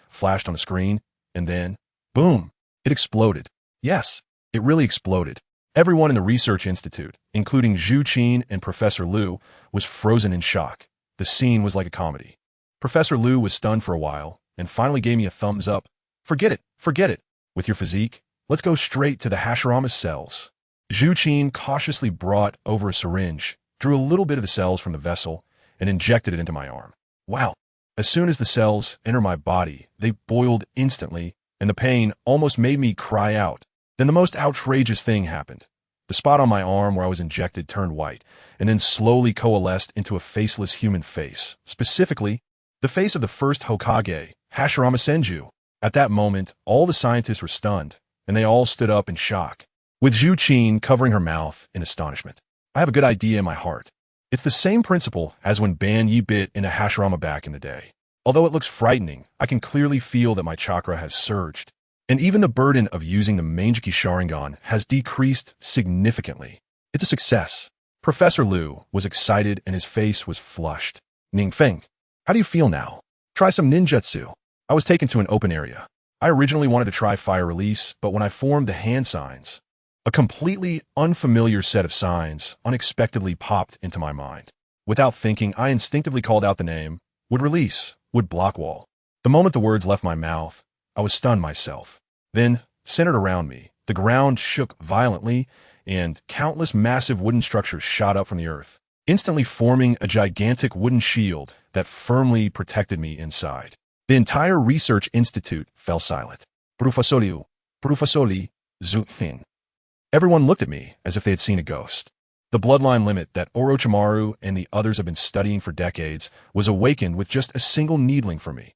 flashed on the screen, and then, boom, it exploded. Yes, it really exploded. Everyone in the Research Institute, including Zhu Qin and Professor Liu, was frozen in shock. The scene was like a comedy. Professor Liu was stunned for a while, and finally gave me a thumbs up. Forget it. With your physique, let's go straight to the Hashirama cells. Zhu Qin cautiously brought over a syringe, drew a little bit of the cells from the vessel, and injected it into my arm. Wow. As soon as the cells entered my body, they boiled instantly, and the pain almost made me cry out. Then the most outrageous thing happened. The spot on my arm where I was injected turned white, and then slowly coalesced into a faceless human face, specifically, the face of the first Hokage, Hashirama Senju. At that moment, all the scientists were stunned, and they all stood up in shock, with Zhu Qin covering her mouth in astonishment. I have a good idea in my heart. It's the same principle as when Ban Yi bit in a Hashirama back in the day. Although it looks frightening, I can clearly feel that my chakra has surged, and even the burden of using the Manjiki Sharingan has decreased significantly. It's a success. Professor Liu was excited and his face was flushed. NingFeng, how do you feel now? Try some ninjutsu. I was taken to an open area. I originally wanted to try fire release, but when I formed the hand signs, a completely unfamiliar set of signs unexpectedly popped into my mind. Without thinking, I instinctively called out the name, would release, would block wall. The moment the words left my mouth, I was stunned myself. Then, centered around me, the ground shook violently, and countless massive wooden structures shot up from the earth, instantly forming a gigantic wooden shield that firmly protected me inside. The entire Research Institute fell silent. Professor Zhu. Everyone looked at me as if they had seen a ghost. The bloodline limit that Orochimaru and the others have been studying for decades was awakened with just a single needling for me.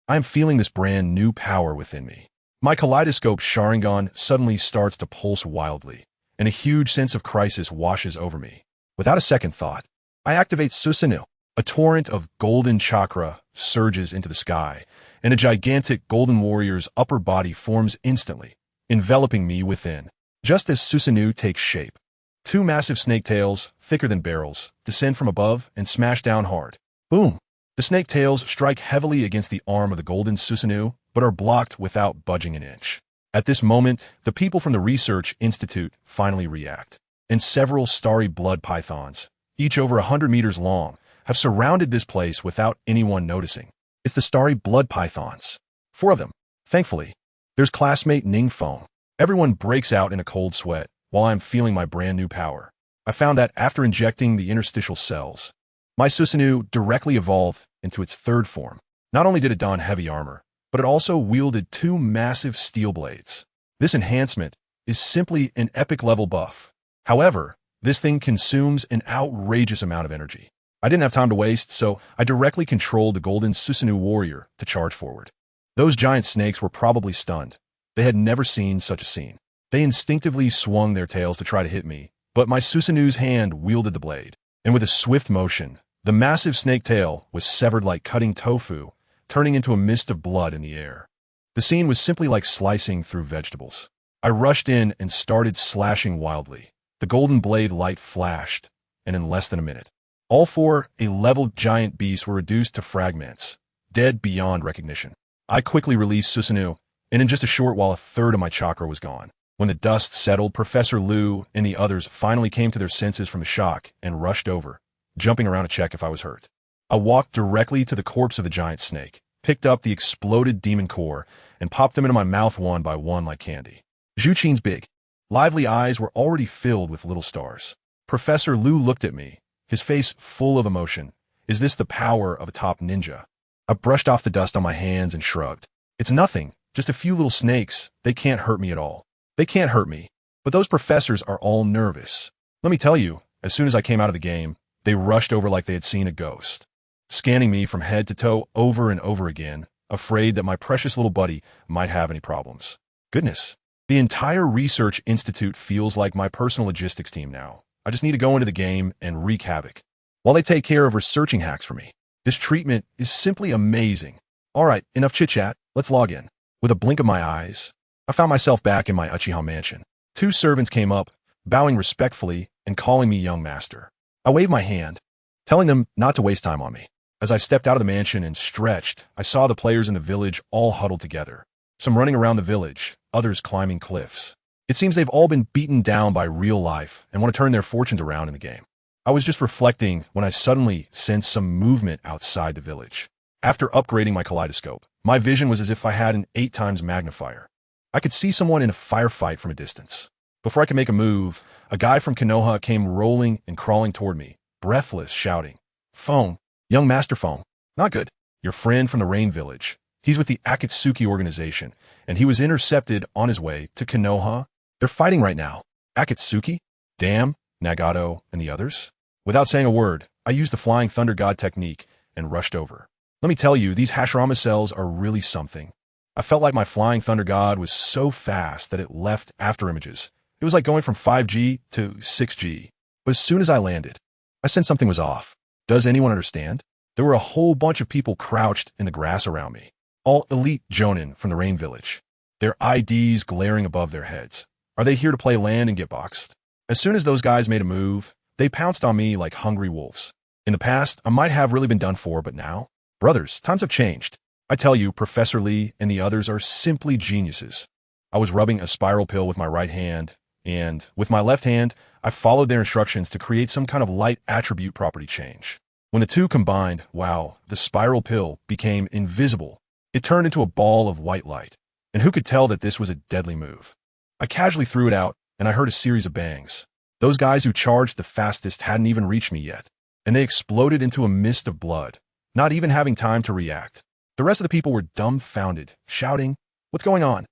I am feeling this brand new power within me. My kaleidoscope Sharingan suddenly starts to pulse wildly, and a huge sense of crisis washes over me. Without a second thought, I activate Susanoo. A torrent of golden chakra surges into the sky, and a gigantic golden warrior's upper body forms instantly, enveloping me within. Just as Susanoo takes shape, two massive snake tails, thicker than barrels, descend from above and smash down hard. Boom! The snake tails strike heavily against the arm of the golden Susanoo, but are blocked without budging an inch. At this moment, the people from the Research Institute finally react, and several starry blood pythons, each over 100 meters long, have surrounded this place without anyone noticing. It's the starry blood pythons. 4 of them. Thankfully, there's classmate NingFeng. Everyone breaks out in a cold sweat while I'm feeling my brand new power. I found that after injecting the interstitial cells, my Susanoo directly evolved into its third form. Not only did it don heavy armor, but it also wielded two massive steel blades. This enhancement is simply an epic level buff. However, this thing consumes an outrageous amount of energy. I didn't have time to waste, so I directly controlled the golden Susanoo warrior to charge forward. Those giant snakes were probably stunned. They had never seen such a scene. They instinctively swung their tails to try to hit me, but my Susanoo's hand wielded the blade, and with a swift motion, the massive snake tail was severed like cutting tofu, turning into a mist of blood in the air. The scene was simply like slicing through vegetables. I rushed in and started slashing wildly. The golden blade light flashed, and in less than a minute, all four A-level giant beasts were reduced to fragments, dead beyond recognition. I quickly released Susanoo, and in just a short while a third of my chakra was gone. When the dust settled, Professor Liu and the others finally came to their senses from the shock and rushed over, jumping around to check if I was hurt. I walked directly to the corpse of the giant snake, picked up the exploded demon core, and popped them into my mouth one by one like candy. Zhu Qin's big, lively eyes were already filled with little stars. Professor Liu looked at me, his face full of emotion. Is this the power of a top ninja? I brushed off the dust on my hands and shrugged. It's nothing, just a few little snakes. They can't hurt me at all. They can't hurt me. But those professors are all nervous. Let me tell you, as soon as I came out of the game, they rushed over like they had seen a ghost, scanning me from head to toe over and over again, afraid that my precious little buddy might have any problems. Goodness, the entire research institute feels like my personal logistics team now. I just need to go into the game and wreak havoc, while they take care of researching hacks for me. This treatment is simply amazing. All right, enough chit-chat, let's log in. With a blink of my eyes, I found myself back in my Uchiha mansion. Two servants came up, bowing respectfully and calling me young master. I waved my hand, telling them not to waste time on me. As I stepped out of the mansion and stretched, I saw the players in the village all huddled together. Some running around the village, others climbing cliffs. It seems they've all been beaten down by real life and want to turn their fortunes around in the game. I was just reflecting when I suddenly sensed some movement outside the village. After upgrading my kaleidoscope, my vision was as if I had an 8 times magnifier. I could see someone in a firefight from a distance. Before I could make a move, a guy from Konoha came rolling and crawling toward me, breathless, shouting, "Phone, young Master Phone, not good. Your friend from the Rain Village. He's with the Akatsuki organization, and he was intercepted on his way to Konoha. They're fighting right now." Akatsuki? Damn, Nagato, and the others? Without saying a word, I used the Flying Thunder God technique and rushed over. Let me tell you, these Hashirama cells are really something. I felt like my Flying Thunder God was so fast that it left after images. It was like going from 5G to 6G. But as soon as I landed, I sensed something was off. Does anyone understand? There were a whole bunch of people crouched in the grass around me. All elite Jonin from the Rain Village. Their IDs glaring above their heads. Are they here to play land and get boxed? As soon as those guys made a move, they pounced on me like hungry wolves. In the past, I might have really been done for, but now? Brothers, times have changed. I tell you, Professor Lee and the others are simply geniuses. I was rubbing a spiral pill with my right hand, and with my left hand, I followed their instructions to create some kind of light attribute property change. When the two combined, wow, the spiral pill became invisible. It turned into a ball of white light. And who could tell that this was a deadly move? I casually threw it out, and I heard a series of bangs. Those guys who charged the fastest hadn't even reached me yet, and they exploded into a mist of blood, not even having time to react. The rest of the people were dumbfounded, shouting, "What's going on?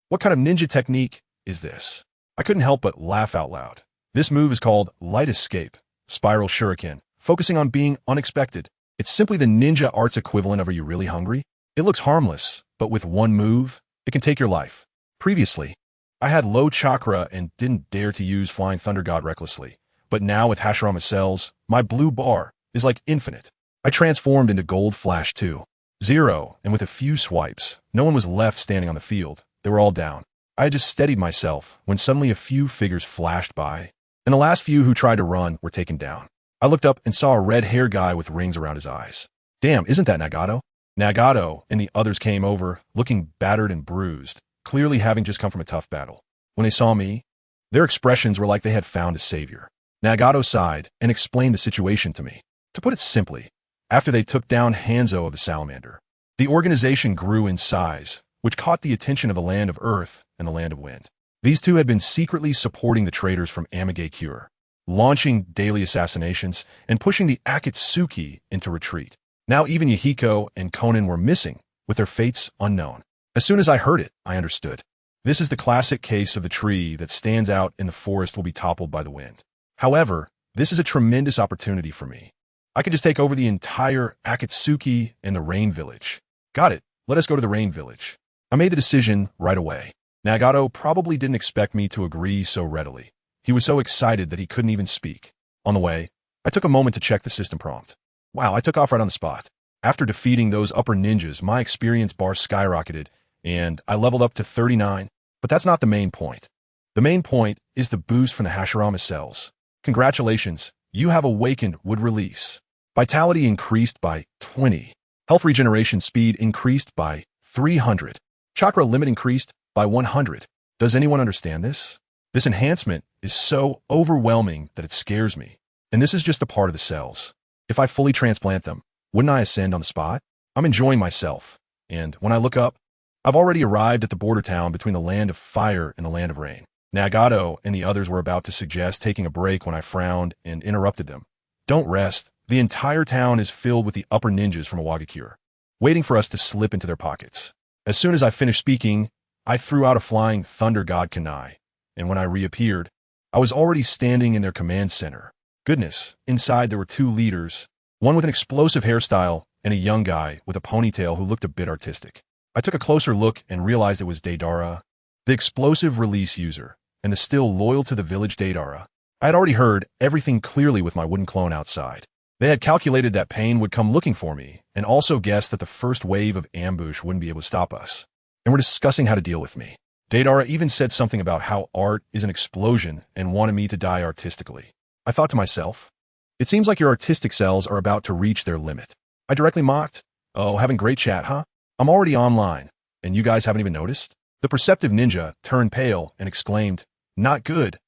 What kind of ninja technique is this?" I couldn't help but laugh out loud. This move is called Light Escape, Spiral Shuriken, focusing on being unexpected. It's simply the ninja arts equivalent of Are You Really Hungry? It looks harmless, but with one move, it can take your life. Previously, I had low chakra and didn't dare to use Flying Thunder God recklessly, but now with Hashirama cells, my blue bar is like infinite. I transformed into Gold Flash 2.0, and with a few swipes, no one was left standing on the field. They were all down. I had just steadied myself when suddenly a few figures flashed by, and the last few who tried to run were taken down. I looked up and saw a red-haired guy with rings around his eyes. Damn, isn't that Nagato? Nagato and the others came over, looking battered and bruised, clearly having just come from a tough battle. When they saw me, their expressions were like they had found a savior. Nagato sighed and explained the situation to me. To put it simply, after they took down Hanzo of the Salamander, the organization grew in size, which caught the attention of the Land of Earth and the Land of Wind. These two had been secretly supporting the traitors from Amage Cure, launching daily assassinations and pushing the Akatsuki into retreat. Now even Yahiko and Conan were missing, with their fates unknown. As soon as I heard it, I understood. This is the classic case of the tree that stands out in the forest will be toppled by the wind. However, this is a tremendous opportunity for me. I could just take over the entire Akatsuki and the Rain Village. Got it. Let us go to the Rain Village. I made the decision right away. Nagato probably didn't expect me to agree so readily. He was so excited that he couldn't even speak. On the way, I took a moment to check the system prompt. Wow, I took off right on the spot. After defeating those upper ninjas, my experience bar skyrocketed, and I leveled up to 39. But that's not the main point. The main point is the boost from the Hashirama cells. Congratulations, you have awakened wood release. Vitality increased by 20. Health regeneration speed increased by 300. Chakra limit increased by 100. Does anyone understand this? This enhancement is so overwhelming that it scares me. And this is just a part of the cells. If I fully transplant them, wouldn't I ascend on the spot? I'm enjoying myself. And when I look up, I've already arrived at the border town between the land of fire and the land of rain. Nagato and the others were about to suggest taking a break when I frowned and interrupted them. Don't rest. The entire town is filled with the upper ninjas from Awagakure, waiting for us to slip into their pockets. As soon as I finished speaking, I threw out a flying thunder god kunai, and when I reappeared, I was already standing in their command center. Goodness, inside there were two leaders, one with an explosive hairstyle and a young guy with a ponytail who looked a bit artistic. I took a closer look and realized it was Deidara, the explosive release user, and the still loyal to the village Deidara. I had already heard everything clearly with my wooden clone outside. They had calculated that Pain would come looking for me, and also guessed that the first wave of ambush wouldn't be able to stop us, and were discussing how to deal with me. Deidara even said something about how art is an explosion and wanted me to die artistically. I thought to myself, it seems like your artistic cells are about to reach their limit. I directly mocked, oh, having great chat, huh? I'm already online, and you guys haven't even noticed? The perceptive ninja turned pale and exclaimed, not good,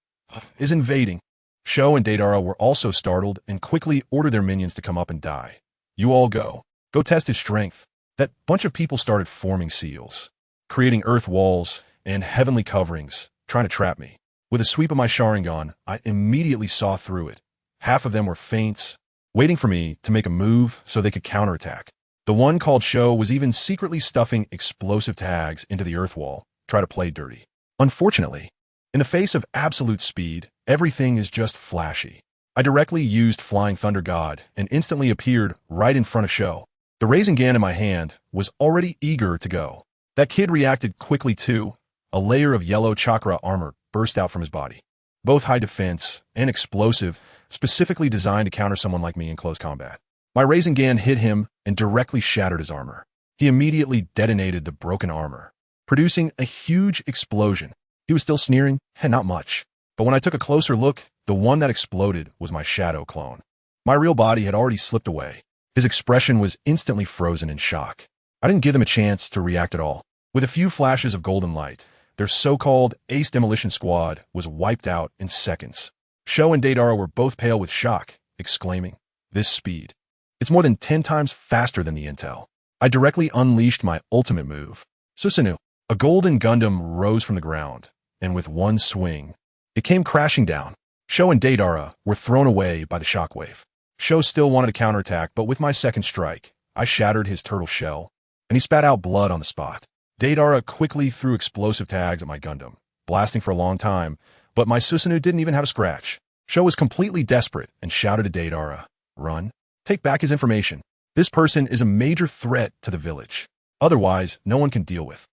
is invading. Sho and Deidara were also startled and quickly ordered their minions to come up and die. You all go. Go test his strength. That bunch of people started forming seals, creating earth walls and heavenly coverings, trying to trap me. With a sweep of my Sharingan, I immediately saw through it. Half of them were feints, waiting for me to make a move so they could counterattack. The one called Sho was even secretly stuffing explosive tags into the earth wall, try to play dirty. Unfortunately, in the face of absolute speed, everything is just flashy. I directly used Flying Thunder God and instantly appeared right in front of Sho. The Rasengan in my hand was already eager to go. That kid reacted quickly too. A layer of yellow chakra armor burst out from his body. Both high defense and explosive, specifically designed to counter someone like me in close combat. My Rasengan hit him and directly shattered his armor. He immediately detonated the broken armor, producing a huge explosion. He was still sneering, and not much. But when I took a closer look, the one that exploded was my shadow clone. My real body had already slipped away. His expression was instantly frozen in shock. I didn't give them a chance to react at all. With a few flashes of golden light, their so-called Ace Demolition Squad was wiped out in seconds. Sho and Deidara were both pale with shock, exclaiming, this speed. It's more than 10 times faster than the intel. I directly unleashed my ultimate move. Susanoo. A golden Gundam rose from the ground, and with one swing, it came crashing down. Sho and Deidara were thrown away by the shockwave. Sho still wanted to counterattack, but with my second strike, I shattered his turtle shell, and he spat out blood on the spot. Deidara quickly threw explosive tags at my Gundam, blasting for a long time, but my Susanoo didn't even have a scratch. Sho was completely desperate and shouted to Deidara, run. Take back his information. This person is a major threat to the village. Otherwise, no one can deal with.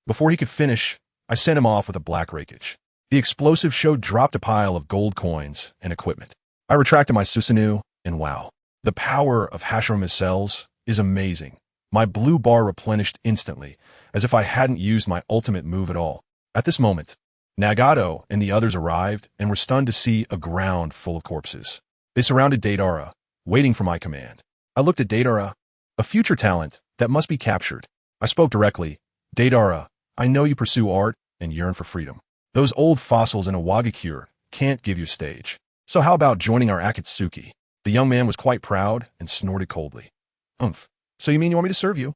Before he could finish, I sent him off with a black rakage. The explosive Sho dropped a pile of gold coins and equipment. I retracted my Susanoo, and wow, the power of Hashirama's cells is amazing. My blue bar replenished instantly, as if I hadn't used my ultimate move at all. At this moment, Nagato and the others arrived and were stunned to see a ground full of corpses. They surrounded Deidara, waiting for my command. I looked at Deidara, a future talent that must be captured. I spoke directly. Deidara, I know you pursue art and yearn for freedom. Those old fossils in Awagakure can't give you stage. So how about joining our Akatsuki? The young man was quite proud and snorted coldly. So you mean you want me to serve you?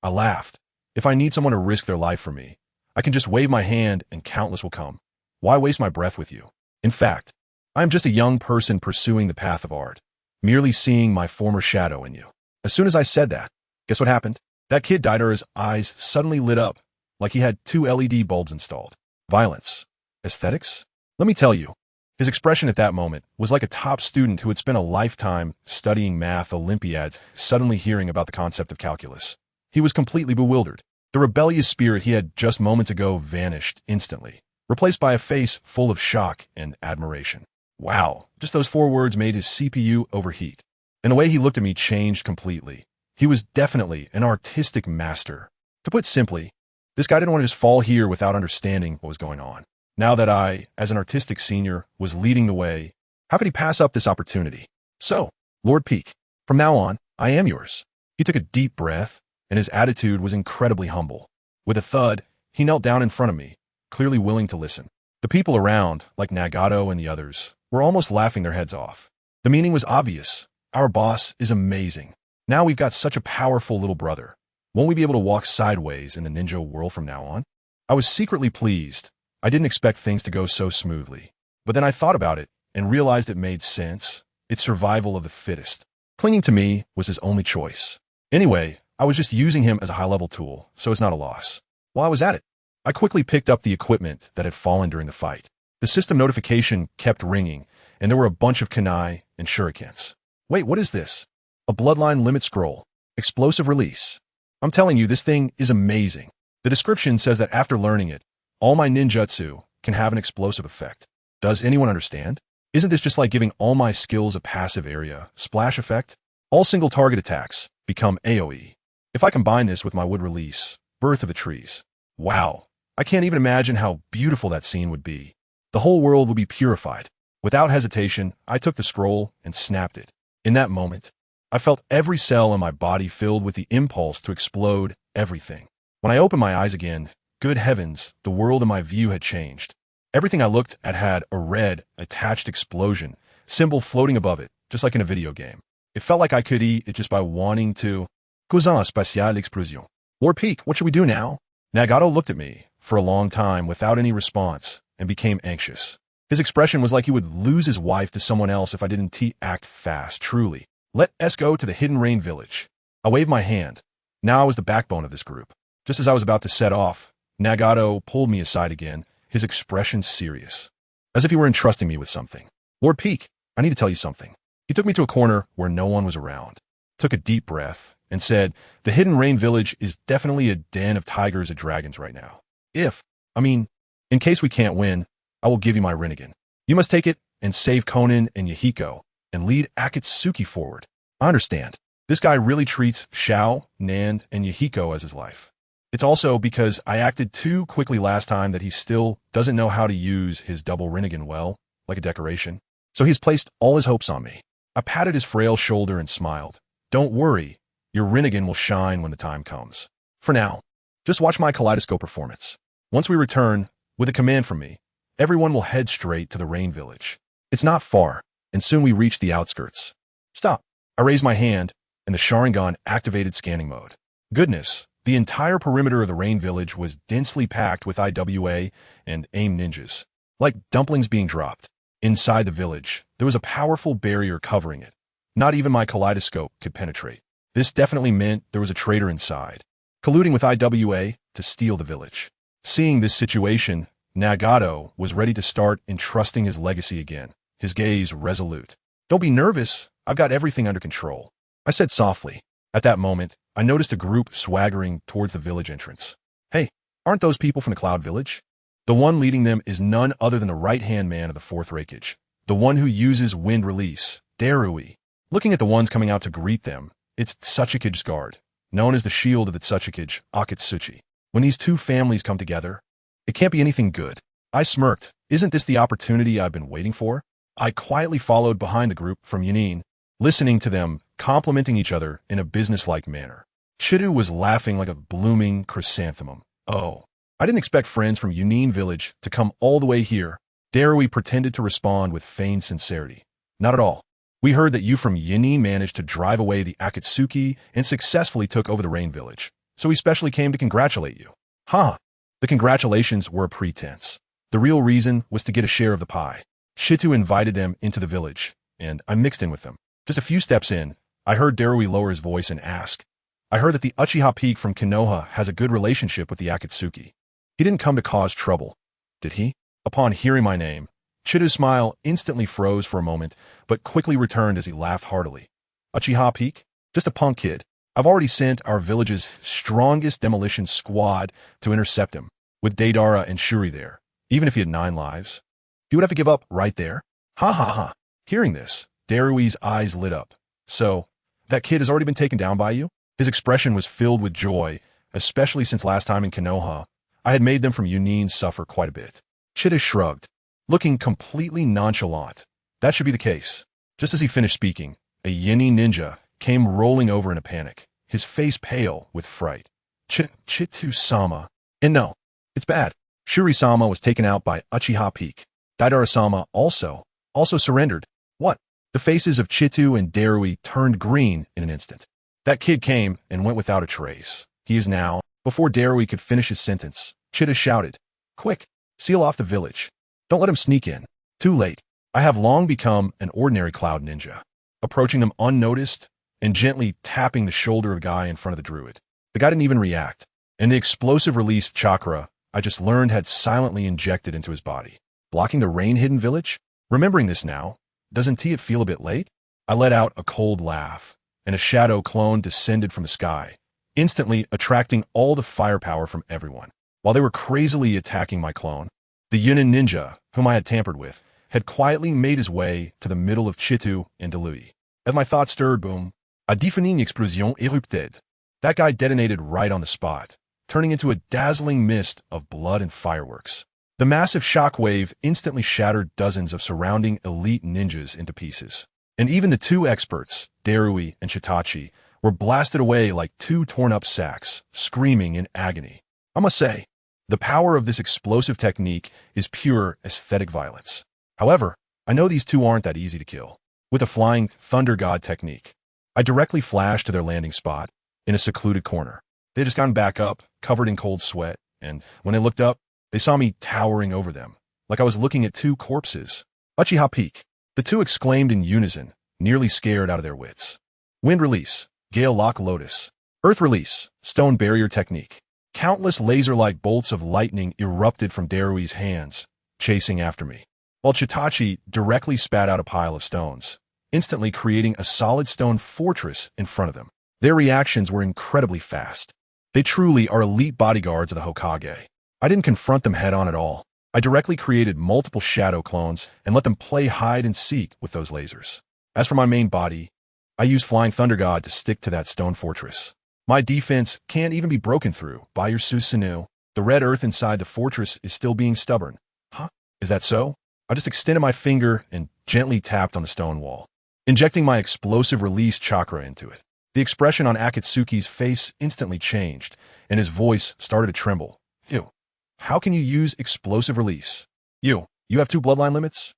I laughed. If I need someone to risk their life for me, I can just wave my hand and countless will come. Why waste my breath with you? In fact, I am just a young person pursuing the path of art, merely seeing my former shadow in you. As soon as I said that, guess what happened? That kid Daidora's eyes suddenly lit up, like he had 2 LED bulbs installed. Violence. Aesthetics? Let me tell you, his expression at that moment was like a top student who had spent a lifetime studying math Olympiads suddenly hearing about the concept of calculus. He was completely bewildered. The rebellious spirit he had just moments ago vanished instantly, replaced by a face full of shock and admiration. Wow, just those 4 words made his CPU overheat. And the way he looked at me changed completely. He was definitely an artistic master. To put simply, this guy didn't want to just fall here without understanding what was going on. Now that I, as an artistic senior, was leading the way, how could he pass up this opportunity? So, Lord Peak, from now on, I am yours. He took a deep breath, and his attitude was incredibly humble. With a thud, he knelt down in front of me, clearly willing to listen. The people around, like Nagato and the others, were almost laughing their heads off. The meaning was obvious. Our boss is amazing. Now we've got such a powerful little brother. Won't we be able to walk sideways in the ninja world from now on? I was secretly pleased. I didn't expect things to go so smoothly. But then I thought about it and realized it made sense. It's survival of the fittest. Clinging to me was his only choice. Anyway, I was just using him as a high-level tool, so it's not a loss. While I was at it, I quickly picked up the equipment that had fallen during the fight. The system notification kept ringing, and there were a bunch of kunai and shurikens. Wait, what is this? A bloodline limit scroll. Explosive release. I'm telling you, this thing is amazing. The description says that after learning it, all my ninjutsu can have an explosive effect. Does anyone understand? Isn't this just like giving all my skills a passive area splash effect? All single target attacks become AoE. If I combine this with my wood release, Birth of the Trees. Wow. I can't even imagine how beautiful that scene would be. The whole world would be purified. Without hesitation, I took the scroll and snapped it. In that moment, I felt every cell in my body filled with the impulse to explode everything. When I opened my eyes again, good heavens, the world in my view had changed. Everything I looked at had a red, attached explosion, symbol floating above it, just like in a video game. It felt like I could eat it just by wanting to. Cousin spatial explosion. Lord Peak, what should we do now? Nagato looked at me for a long time without any response and became anxious. His expression was like he would lose his wife to someone else if I didn't act fast, truly. Let's go to the Hidden Rain Village. I waved my hand. Now I was the backbone of this group. Just as I was about to set off, Nagato pulled me aside again, his expression serious, as if he were entrusting me with something. Lord Peak, I need to tell you something. He took me to a corner where no one was around, took a deep breath, and said, the Hidden Rain Village is definitely a den of tigers and dragons right now. In case we can't win, I will give you my Rinnegan. You must take it and save Konin and Yahiko and lead Akatsuki forward. I understand. This guy really treats Shao, Nand, and Yahiko as his life. It's also because I acted too quickly last time that he still doesn't know how to use his double Rinnegan well, like a decoration. So he's placed all his hopes on me. I patted his frail shoulder and smiled. Don't worry, your Rinnegan will shine when the time comes. For now, just watch my kaleidoscope performance. Once we return, with a command from me, everyone will head straight to the Rain Village. It's not far, and soon we reach the outskirts. Stop. I raised my hand, and the Sharingan activated scanning mode. Goodness, the entire perimeter of the Rain Village was densely packed with IWA and AIM ninjas, like dumplings being dropped. Inside the village, there was a powerful barrier covering it. Not even my kaleidoscope could penetrate. This definitely meant there was a traitor inside, colluding with IWA to steal the village. Seeing this situation, Nagato was ready to start entrusting his legacy again, his gaze resolute. Don't be nervous, I've got everything under control, I said softly. At that moment, I noticed a group swaggering towards the village entrance. Hey, aren't those people from the Cloud Village? The one leading them is none other than the right-hand man of the fourth Reikage, the one who uses wind release, Darui. Looking at the ones coming out to greet them, it's Tsuchikage's guard, known as the shield of the Tsuchikage, Akatsuchi. When these two families come together, it can't be anything good. I smirked. Isn't this the opportunity I've been waiting for? I quietly followed behind the group from Yunin, listening to them complimenting each other in a businesslike manner. Chidu was laughing like a blooming chrysanthemum. Oh, I didn't expect friends from Yunin Village to come all the way here. Darui pretended to respond with feigned sincerity. Not at all. We heard that you from Yunin managed to drive away the Akatsuki and successfully took over the Rain Village. So we specially came to congratulate you. Huh. The congratulations were a pretense. The real reason was to get a share of the pie. Shitu invited them into the village, and I mixed in with them. Just a few steps in, I heard Darui lower his voice and ask. I heard that the Uchiha Peak from Konoha has a good relationship with the Akatsuki. He didn't come to cause trouble, did he? Upon hearing my name, Chita's smile instantly froze for a moment, but quickly returned as he laughed heartily. Uchiha Peak? Just a punk kid. I've already sent our village's strongest demolition squad to intercept him, with Deidara and Shuri there, even if he had 9 lives. He would have to give up right there? Ha ha ha. Hearing this, Darui's eyes lit up. So, that kid has already been taken down by you? His expression was filled with joy, especially since last time in Konoha, I had made them from Yunin suffer quite a bit. Chita shrugged, looking completely nonchalant. That should be the case. Just as he finished speaking, a Yini ninja came rolling over in a panic, his face pale with fright. Chitu-sama. And no, it's bad. Shuri-sama was taken out by Uchiha Peak. Deidara-sama also surrendered. What? The faces of Chitu and Darui turned green in an instant. That kid came and went without a trace. He is now. Before Darui could finish his sentence, Chita shouted, "Quick, seal off the village. Don't let him sneak in." Too late. I have long become an ordinary cloud ninja, approaching them unnoticed and gently tapping the shoulder of the guy in front of the druid. The guy didn't even react, and the explosive release chakra I just learned had silently injected into his body, blocking the rain-hidden village. Remembering this now, doesn't it feel a bit late? I let out a cold laugh, and a shadow clone descended from the sky, instantly attracting all the firepower from everyone. While they were crazily attacking my clone, the Yunin ninja, whom I had tampered with, had quietly made his way to the middle of Chitu and Delui. As my thoughts stirred, boom, a deafening explosion erupted. That guy detonated right on the spot, turning into a dazzling mist of blood and fireworks. The massive shockwave instantly shattered dozens of surrounding elite ninjas into pieces. And even the 2 experts, Darui and Chitachi, were blasted away like 2 torn-up sacks, screaming in agony. I must say, the power of this explosive technique is pure aesthetic violence. However, I know these 2 aren't that easy to kill. With a flying thunder god technique, I directly flashed to their landing spot in a secluded corner. They had just gotten back up, covered in cold sweat, and when they looked up, they saw me towering over them, like I was looking at 2 corpses. Uchiha Peak. The 2 exclaimed in unison, nearly scared out of their wits. Wind release, Gale Lock Lotus. Earth release, Stone Barrier Technique. Countless laser-like bolts of lightning erupted from Darui's hands, chasing after me, while Chitachi directly spat out a pile of stones, instantly creating a solid stone fortress in front of them. Their reactions were incredibly fast. They truly are elite bodyguards of the Hokage. I didn't confront them head-on at all. I directly created multiple shadow clones and let them play hide-and-seek with those lasers. As for my main body, I used Flying Thunder God to stick to that stone fortress. My defense can't even be broken through by your Susanoo. The red earth inside the fortress is still being stubborn. Huh? Is that so? I just extended my finger and gently tapped on the stone wall, injecting my explosive release chakra into it. The expression on Akatsuki's face instantly changed, and his voice started to tremble. Ew. How can you use explosive release? You have 2 bloodline limits?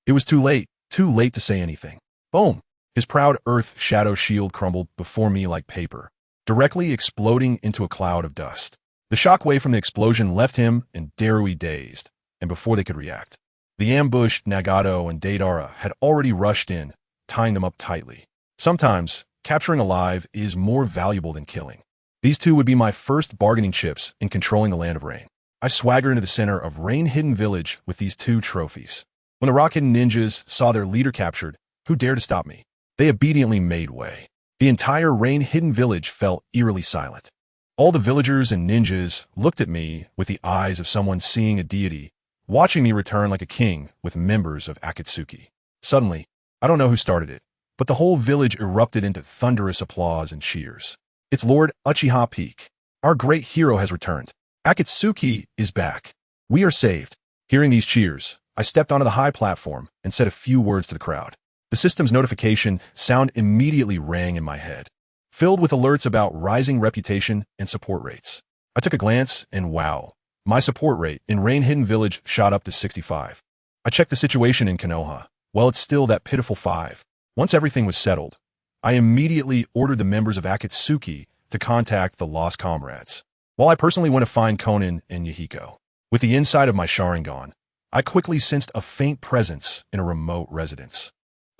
It was too late to say anything. Boom! His proud earth shadow shield crumbled before me like paper, directly exploding into a cloud of dust. The shockwave from the explosion left him and Darui dazed, and before they could react, the ambushed Nagato and Deidara had already rushed in, tying them up tightly. Sometimes, capturing alive is more valuable than killing. These 2 would be my first bargaining chips in controlling the Land of Rain. I swaggered into the center of Rain-Hidden Village with these 2 trophies. When the Rock-Hidden Ninjas saw their leader captured, who dared to stop me? They obediently made way. The entire Rain-Hidden Village fell eerily silent. All the villagers and ninjas looked at me with the eyes of someone seeing a deity, watching me return like a king with members of Akatsuki. Suddenly, I don't know who started it, but the whole village erupted into thunderous applause and cheers. It's Lord Uchiha Peak. Our great hero has returned. Akatsuki is back. We are saved. Hearing these cheers, I stepped onto the high platform and said a few words to the crowd. The system's notification sound immediately rang in my head, filled with alerts about rising reputation and support rates. I took a glance and wow, my support rate in Rain-Hidden Village shot up to 65. I checked the situation in Konoha. Well, it's still that pitiful 5. Once everything was settled, I immediately ordered the members of Akatsuki to contact the lost comrades, while I personally went to find Konan and Yahiko. With the inside of my Sharingan, I quickly sensed a faint presence in a remote residence.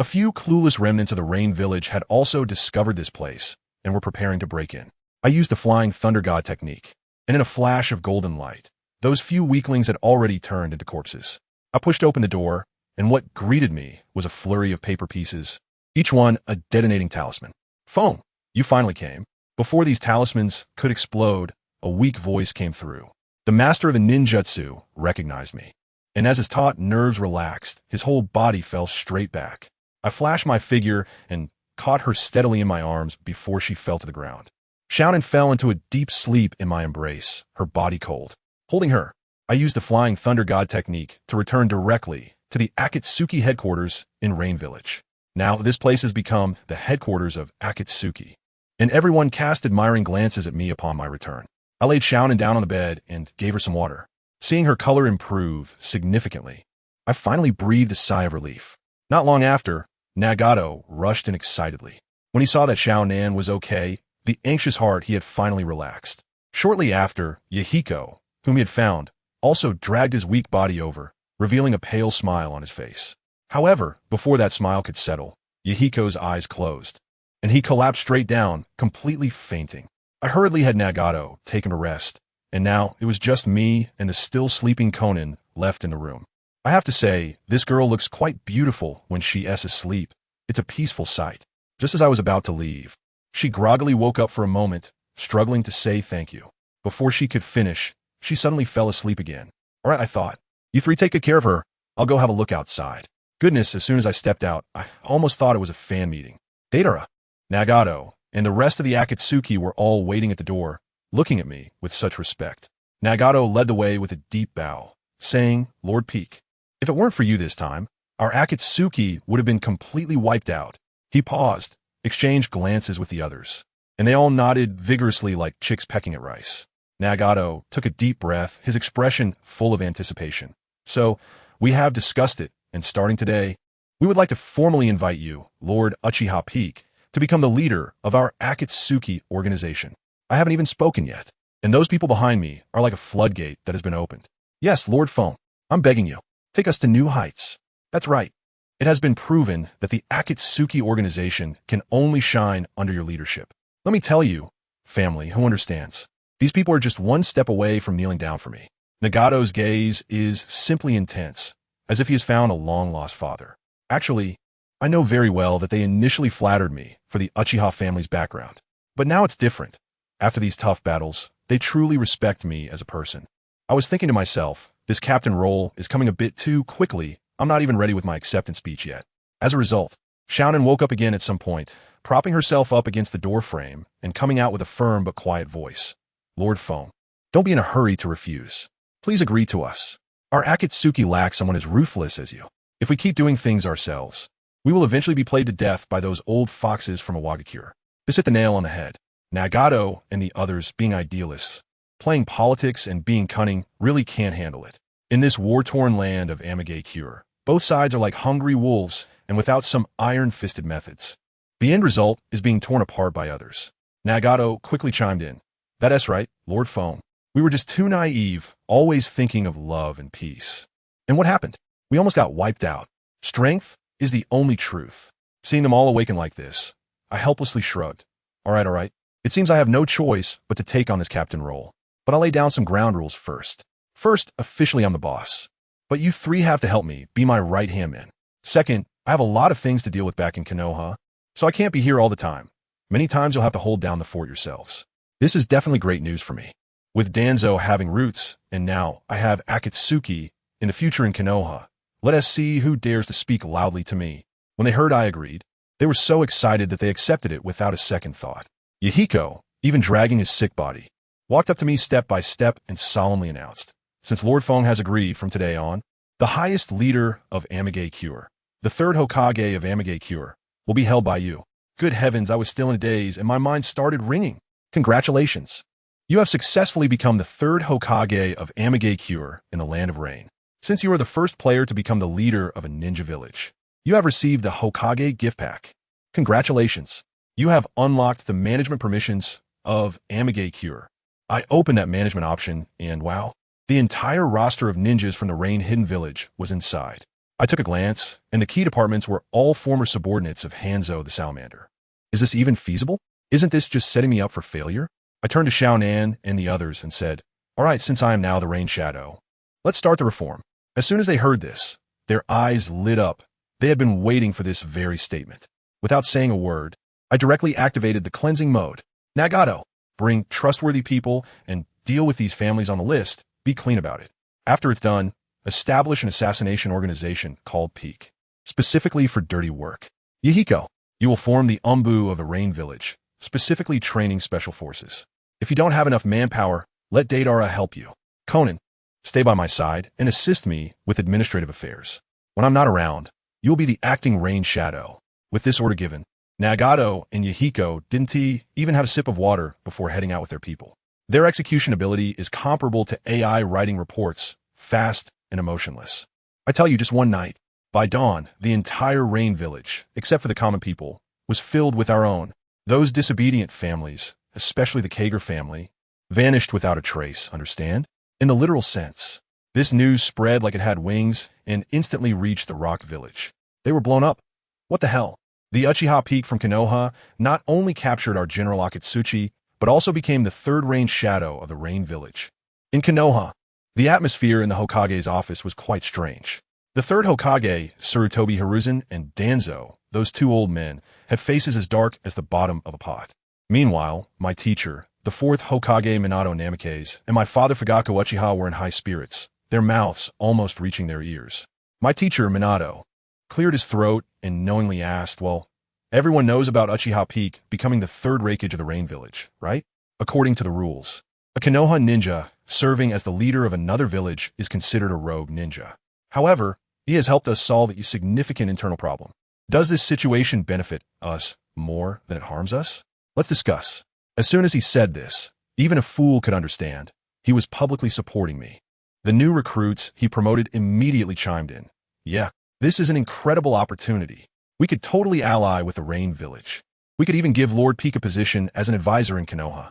A few clueless remnants of the Rain Village had also discovered this place and were preparing to break in. I used the Flying Thunder God technique, and in a flash of golden light, those few weaklings had already turned into corpses. I pushed open the door, and what greeted me was a flurry of paper pieces, each one a detonating talisman. Foam, you finally came. Before these talismans could explode, a weak voice came through. The master of the ninjutsu recognized me, and as his taut nerves relaxed, his whole body fell straight back. I flashed my figure and caught her steadily in my arms before she fell to the ground. Xiaonan fell into a deep sleep in my embrace, her body cold. Holding her, I used the Flying Thunder God technique to return directly to the Akatsuki headquarters in Rain Village. Now, this place has become the headquarters of Akatsuki, and everyone cast admiring glances at me upon my return. I laid Xiaonan down on the bed and gave her some water. Seeing her color improve significantly, I finally breathed a sigh of relief. Not long after, Nagato rushed in excitedly. When he saw that Xiaonan was okay, the anxious heart he had finally relaxed. Shortly after, Yahiko, whom he had found, also dragged his weak body over, revealing a pale smile on his face. However, before that smile could settle, Yahiko's eyes closed, and he collapsed straight down, completely fainting. I hurriedly had Nagato take him to rest, and now it was just me and the still sleeping Conan left in the room. I have to say, this girl looks quite beautiful when she is asleep. It's a peaceful sight. Just as I was about to leave, she groggily woke up for a moment, struggling to say thank you. Before she could finish, she suddenly fell asleep again. All right, I thought. You three take good care of her. I'll go have a look outside. Goodness, as soon as I stepped out, I almost thought it was a fan meeting. Deidara, Nagato, and the rest of the Akatsuki were all waiting at the door, looking at me with such respect. Nagato led the way with a deep bow, saying, Lord Peak, if it weren't for you this time, our Akatsuki would have been completely wiped out. He paused, exchanged glances with the others, and they all nodded vigorously like chicks pecking at rice. Nagato took a deep breath, his expression full of anticipation. So, we have discussed it, and starting today, we would like to formally invite you, Lord Uchiha Peak, to become the leader of our Akatsuki organization. I haven't even spoken yet, and those people behind me are like a floodgate that has been opened. Yes, Lord Foam, I'm begging you, take us to new heights. That's right. It has been proven that the Akatsuki organization can only shine under your leadership. Let me tell you, family who understands, these people are just one step away from kneeling down for me. Nagato's gaze is simply intense, as if he has found a long-lost father. Actually, I know very well that they initially flattered me for the Uchiha family's background, but now it's different. After these tough battles, they truly respect me as a person. I was thinking to myself, this captain role is coming a bit too quickly. I'm not even ready with my acceptance speech yet. As a result, Xiaonan woke up again at some point, propping herself up against the door frame and coming out with a firm but quiet voice. Lord Foam, don't be in a hurry to refuse. Please agree to us. Our Akatsuki lacks someone as ruthless as you. If we keep doing things ourselves, we will eventually be played to death by those old foxes from Awagakure. This hit the nail on the head. Nagato and the others, being idealists, playing politics and being cunning, really can't handle it. In this war-torn land of Amagakure, both sides are like hungry wolves and without some iron-fisted methods. The end result is being torn apart by others. Nagato quickly chimed in. That's right, Lord Foam. We were just too naive, always thinking of love and peace. And what happened? We almost got wiped out. Strength is the only truth. Seeing them all awaken like this, I helplessly shrugged. All right. It seems I have no choice but to take on this captain role. But I'll lay down some ground rules first. First, officially I'm the boss. But you three have to help me be my right-hand man. Second, I have a lot of things to deal with back in Konoha, so I can't be here all the time. Many times you'll have to hold down the fort yourselves. This is definitely great news for me. With Danzo having roots, and now I have Akatsuki in the future in Konoha, let us see who dares to speak loudly to me. When they heard I agreed, they were so excited that they accepted it without a second thought. Yahiko, even dragging his sick body, walked up to me step by step and solemnly announced, since Lord Feng has agreed from today on, the highest leader of Amagakure, the third Hokage of Amagakure, will be held by you. Good heavens, I was still in a daze and my mind started ringing. Congratulations. You have successfully become the third Hokage of Amagakure in the Land of Rain. Since you are the first player to become the leader of a ninja village, you have received the Hokage gift pack. Congratulations. You have unlocked the management permissions of Amagakure. I opened that management option and wow, the entire roster of ninjas from the Rain Hidden Village was inside. I took a glance, and the key departments were all former subordinates of Hanzo the Salamander. Is this even feasible? Isn't this just setting me up for failure? I turned to Xiao Nan and the others and said, all right, since I am now the Rain Shadow, let's start the reform. As soon as they heard this, their eyes lit up. They had been waiting for this very statement. Without saying a word, I directly activated the cleansing mode. Nagato, bring trustworthy people and deal with these families on the list. Be clean about it. After it's done, establish an assassination organization called Peak, specifically for dirty work. Yahiko, you will form the Umbu of the Rain Village, specifically training special forces. If you don't have enough manpower, let Deidara help you. Conan, stay by my side and assist me with administrative affairs. When I'm not around, you will be the acting Rain Shadow. With this order given, Nagato and Yahiko didn't even have a sip of water before heading out with their people. Their execution ability is comparable to AI writing reports, fast and emotionless. I tell you, just one night, by dawn, the entire Rain Village, except for the common people, was filled with our own. Those disobedient families, especially the Kager family, vanished without a trace, understand? In the literal sense. This news spread like it had wings and instantly reached the Rock Village. They were blown up. What the hell? The Uchiha Peak from Konoha not only captured our General Akatsuchi, but also became the third Rain Shadow of the Rain Village. In Konoha, the atmosphere in the Hokage's office was quite strange. The third Hokage, Sarutobi Hiruzen, and Danzo, those two old men, had faces as dark as the bottom of a pot. Meanwhile, my teacher, the fourth Hokage Minato Namikaze, and my father Fugaku Uchiha were in high spirits, their mouths almost reaching their ears. My teacher, Minato, cleared his throat and knowingly asked, well, everyone knows about Uchiha Peak becoming the third Raikage of the Rain Village, right? According to the rules, a Konoha ninja serving as the leader of another village is considered a rogue ninja. However, he has helped us solve a significant internal problem. Does this situation benefit us more than it harms us? Let's discuss. As soon as he said this, even a fool could understand. He was publicly supporting me. The new recruits he promoted immediately chimed in. Yeah, this is an incredible opportunity. We could totally ally with the Rain Village. We could even give Lord Peak a position as an advisor in Konoha.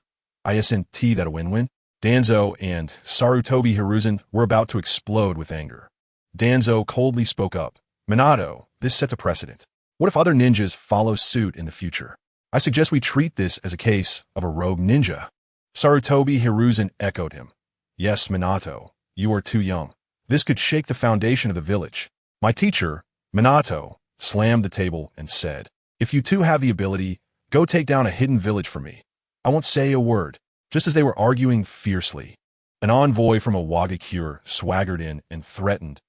Isn't that a win-win? Danzo and Sarutobi Hiruzen were about to explode with anger. Danzo coldly spoke up. Minato, this sets a precedent. What if other ninjas follow suit in the future? I suggest we treat this as a case of a rogue ninja. Sarutobi Hiruzen echoed him. Yes, Minato, you are too young. This could shake the foundation of the village. My teacher, Minato, slammed the table and said, if you two have the ability, go take down a hidden village for me. I won't say a word. Just as they were arguing fiercely, an envoy from a Wagakure swaggered in and threatened.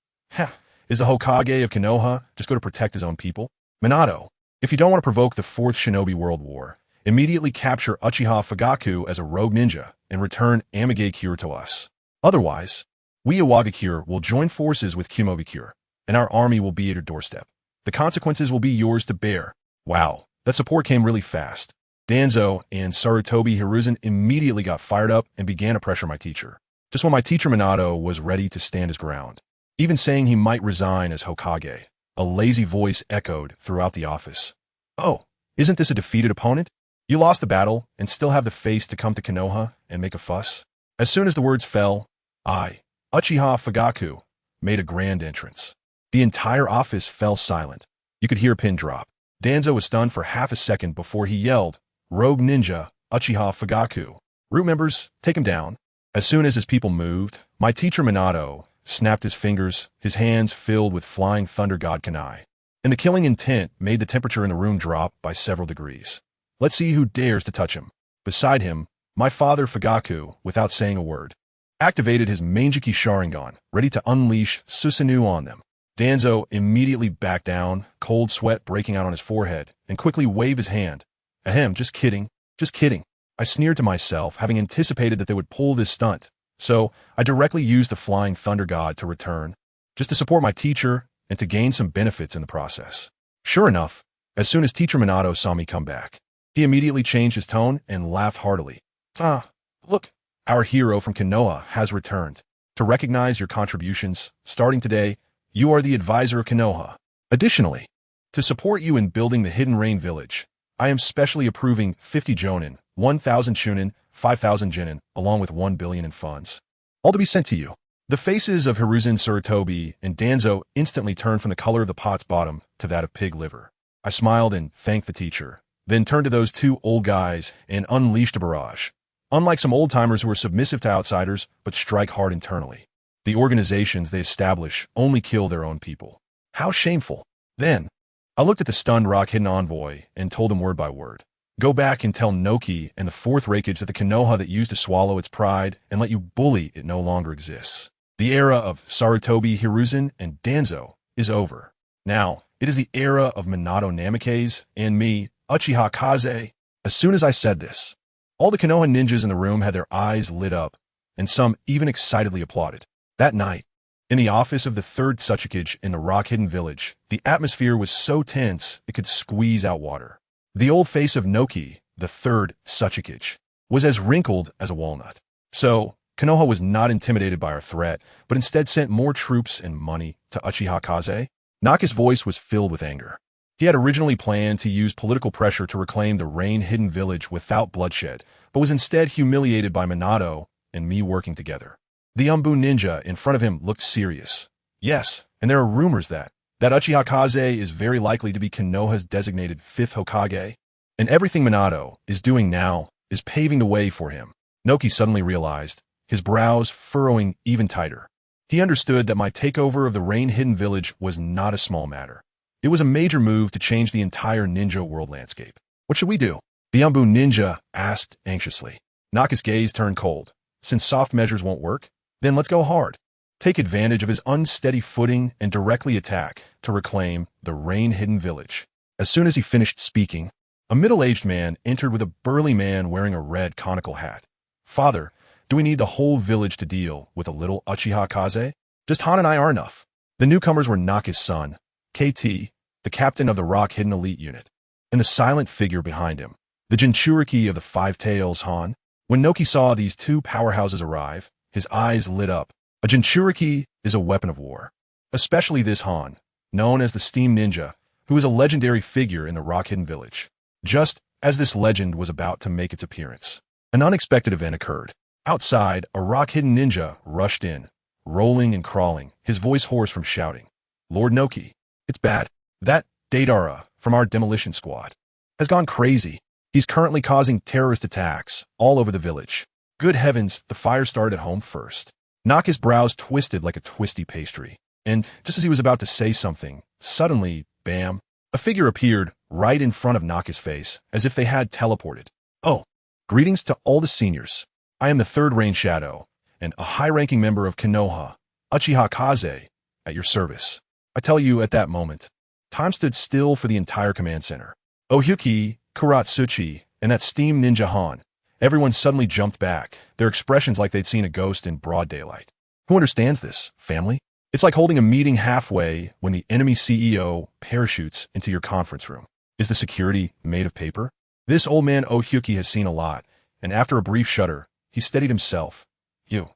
Is the Hokage of Konoha just going to protect his own people? Minato, if you don't want to provoke the Fourth Shinobi World War, immediately capture Uchiha Fugaku as a rogue ninja and return Amigakure to us. Otherwise, we Iwagakure will join forces with Kimobikure, and our army will be at your doorstep. The consequences will be yours to bear. Wow, that support came really fast. Danzo and Sarutobi Hiruzen immediately got fired up and began to pressure my teacher. Just when my teacher Minato was ready to stand his ground, even saying he might resign as Hokage, a lazy voice echoed throughout the office. Oh, isn't this a defeated opponent? You lost the battle and still have the face to come to Konoha and make a fuss? As soon as the words fell, I, Uchiha Fugaku, made a grand entrance. The entire office fell silent. You could hear a pin drop. Danzo was stunned for half a second before he yelled, Rogue Ninja, Uchiha Fugaku. Root members, take him down. As soon as his people moved, my teacher Minato snapped his fingers, his hands filled with flying thunder god Kanai. And the killing intent made the temperature in the room drop by several degrees. Let's see who dares to touch him. Beside him, my father Fugaku, without saying a word, activated his Manjiki Sharingan, ready to unleash Susanoo on them. Danzo immediately backed down, cold sweat breaking out on his forehead, and quickly waved his hand. Ahem, just kidding, just kidding. I sneered to myself, having anticipated that they would pull this stunt. So, I directly used the Flying Thunder God to return, just to support my teacher and to gain some benefits in the process. Sure enough, as soon as teacher Minato saw me come back, he immediately changed his tone and laughed heartily. Look, our hero from Konoha has returned. To recognize your contributions, starting today, you are the advisor of Konoha. Additionally, to support you in building the Hidden Rain Village, I am specially approving 50 jonin, 1,000 chunin, 5,000 genin, along with 1 billion in funds. All to be sent to you. The faces of Hiruzen Sarutobi and Danzo instantly turned from the color of the pot's bottom to that of pig liver. I smiled and thanked the teacher, then turned to those two old guys and unleashed a barrage. Unlike some old-timers who are submissive to outsiders but strike hard internally, the organizations they establish only kill their own people. How shameful. Then, I looked at the stunned rock-hidden envoy and told him word by word. Go back and tell Noki and the fourth Reikage that the Konoha that used to swallow its pride and let you bully it no longer exists. The era of Sarutobi, Hiruzen, and Danzo is over. Now, it is the era of Minato Namikaze and me, Uchiha Kaze. As soon as I said this, all the Konoha ninjas in the room had their eyes lit up, and some even excitedly applauded. That night, in the office of the third Tsuchikage in the rock-hidden village, the atmosphere was so tense it could squeeze out water. The old face of Noki, the third Tsuchikage, was as wrinkled as a walnut. So, Konoha was not intimidated by our threat, but instead sent more troops and money to Uchiha Kaze. Naka's voice was filled with anger. He had originally planned to use political pressure to reclaim the rain-hidden village without bloodshed, but was instead humiliated by Minato and me working together. The Umbu ninja in front of him looked serious. Yes, and there are rumors that Uchiha Kaze is very likely to be Konoha's designated fifth Hokage, and everything Minato is doing now is paving the way for him. Noki suddenly realized, his brows furrowing even tighter. He understood that my takeover of the rain-hidden village was not a small matter. It was a major move to change the entire ninja world landscape. What should we do? The Umbu ninja asked anxiously. Naka's gaze turned cold. Since soft measures won't work, then let's go hard. Take advantage of his unsteady footing and directly attack to reclaim the rain-hidden village. As soon as he finished speaking, a middle-aged man entered with a burly man wearing a red conical hat. Father, do we need the whole village to deal with a little Uchiha Kaze? Just Han and I are enough. The newcomers were Naka's son, KT, the captain of the rock-hidden elite unit, and the silent figure behind him, the Jinchuriki of the Five Tails Han. When Noki saw these two powerhouses arrive, his eyes lit up. A Jinchuriki is a weapon of war, especially this Han, known as the Steam Ninja, who is a legendary figure in the rock-hidden village. Just as this legend was about to make its appearance, an unexpected event occurred. Outside, a rock-hidden ninja rushed in, rolling and crawling, his voice hoarse from shouting. Lord Noki, it's bad. That Deidara from our demolition squad has gone crazy. He's currently causing terrorist attacks all over the village. Good heavens, the fire started at home first. Naka's brows twisted like a twisty pastry, and just as he was about to say something, suddenly, bam, a figure appeared right in front of Naka's face, as if they had teleported. Oh, greetings to all the seniors. I am the third Rain Shadow, and a high-ranking member of Konoha, Uchiha Kaze, at your service. I tell you, at that moment, time stood still for the entire command center. Ohyuki, Kuratsuchi, and that steam ninja Han. Everyone suddenly jumped back, their expressions like they'd seen a ghost in broad daylight. Who understands this, family? It's like holding a meeting halfway when the enemy CEO parachutes into your conference room. Is the security made of paper? This old man Ohyuki has seen a lot, and after a brief shudder, he steadied himself. You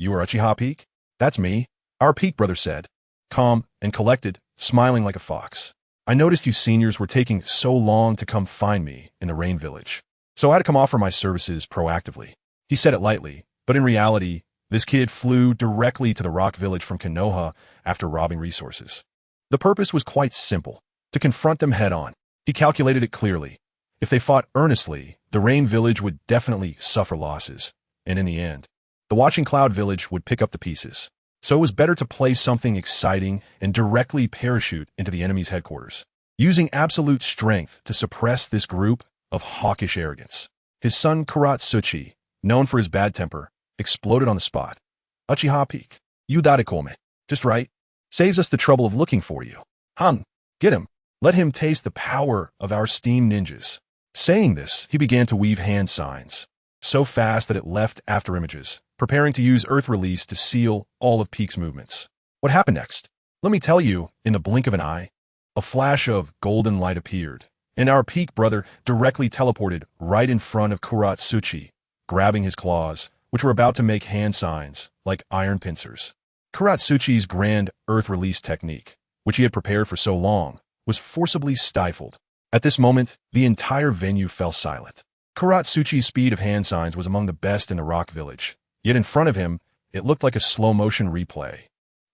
are Uchiha Peak? That's me, our Peak brother said, calm and collected, smiling like a fox. I noticed you seniors were taking so long to come find me in the Rain Village, so I had to come offer my services proactively. He said it lightly, but in reality, this kid flew directly to the Rock Village from Konoha after robbing resources. The purpose was quite simple, to confront them head-on. He calculated it clearly. If they fought earnestly, the Rain Village would definitely suffer losses, and in the end, the Watching Cloud Village would pick up the pieces. So it was better to play something exciting and directly parachute into the enemy's headquarters, using absolute strength to suppress this group of hawkish arrogance. His son Kuratsuchi, known for his bad temper, exploded on the spot. Uchiha Peak, you darekome. Just right. Saves us the trouble of looking for you. Han, get him. Let him taste the power of our steam ninjas. Saying this, he began to weave hand signs, so fast that it left after images, preparing to use Earth Release to seal all of Peak's movements. What happened next? Let me tell you, in the blink of an eye, a flash of golden light appeared, and our Peak brother directly teleported right in front of Kuratsuchi, grabbing his claws, which were about to make hand signs like iron pincers. Kuratsuchi's grand Earth Release technique, which he had prepared for so long, was forcibly stifled. At this moment, the entire venue fell silent. Kuratsuchi's speed of hand signs was among the best in the Rock Village, yet in front of him, It looked like a slow-motion replay.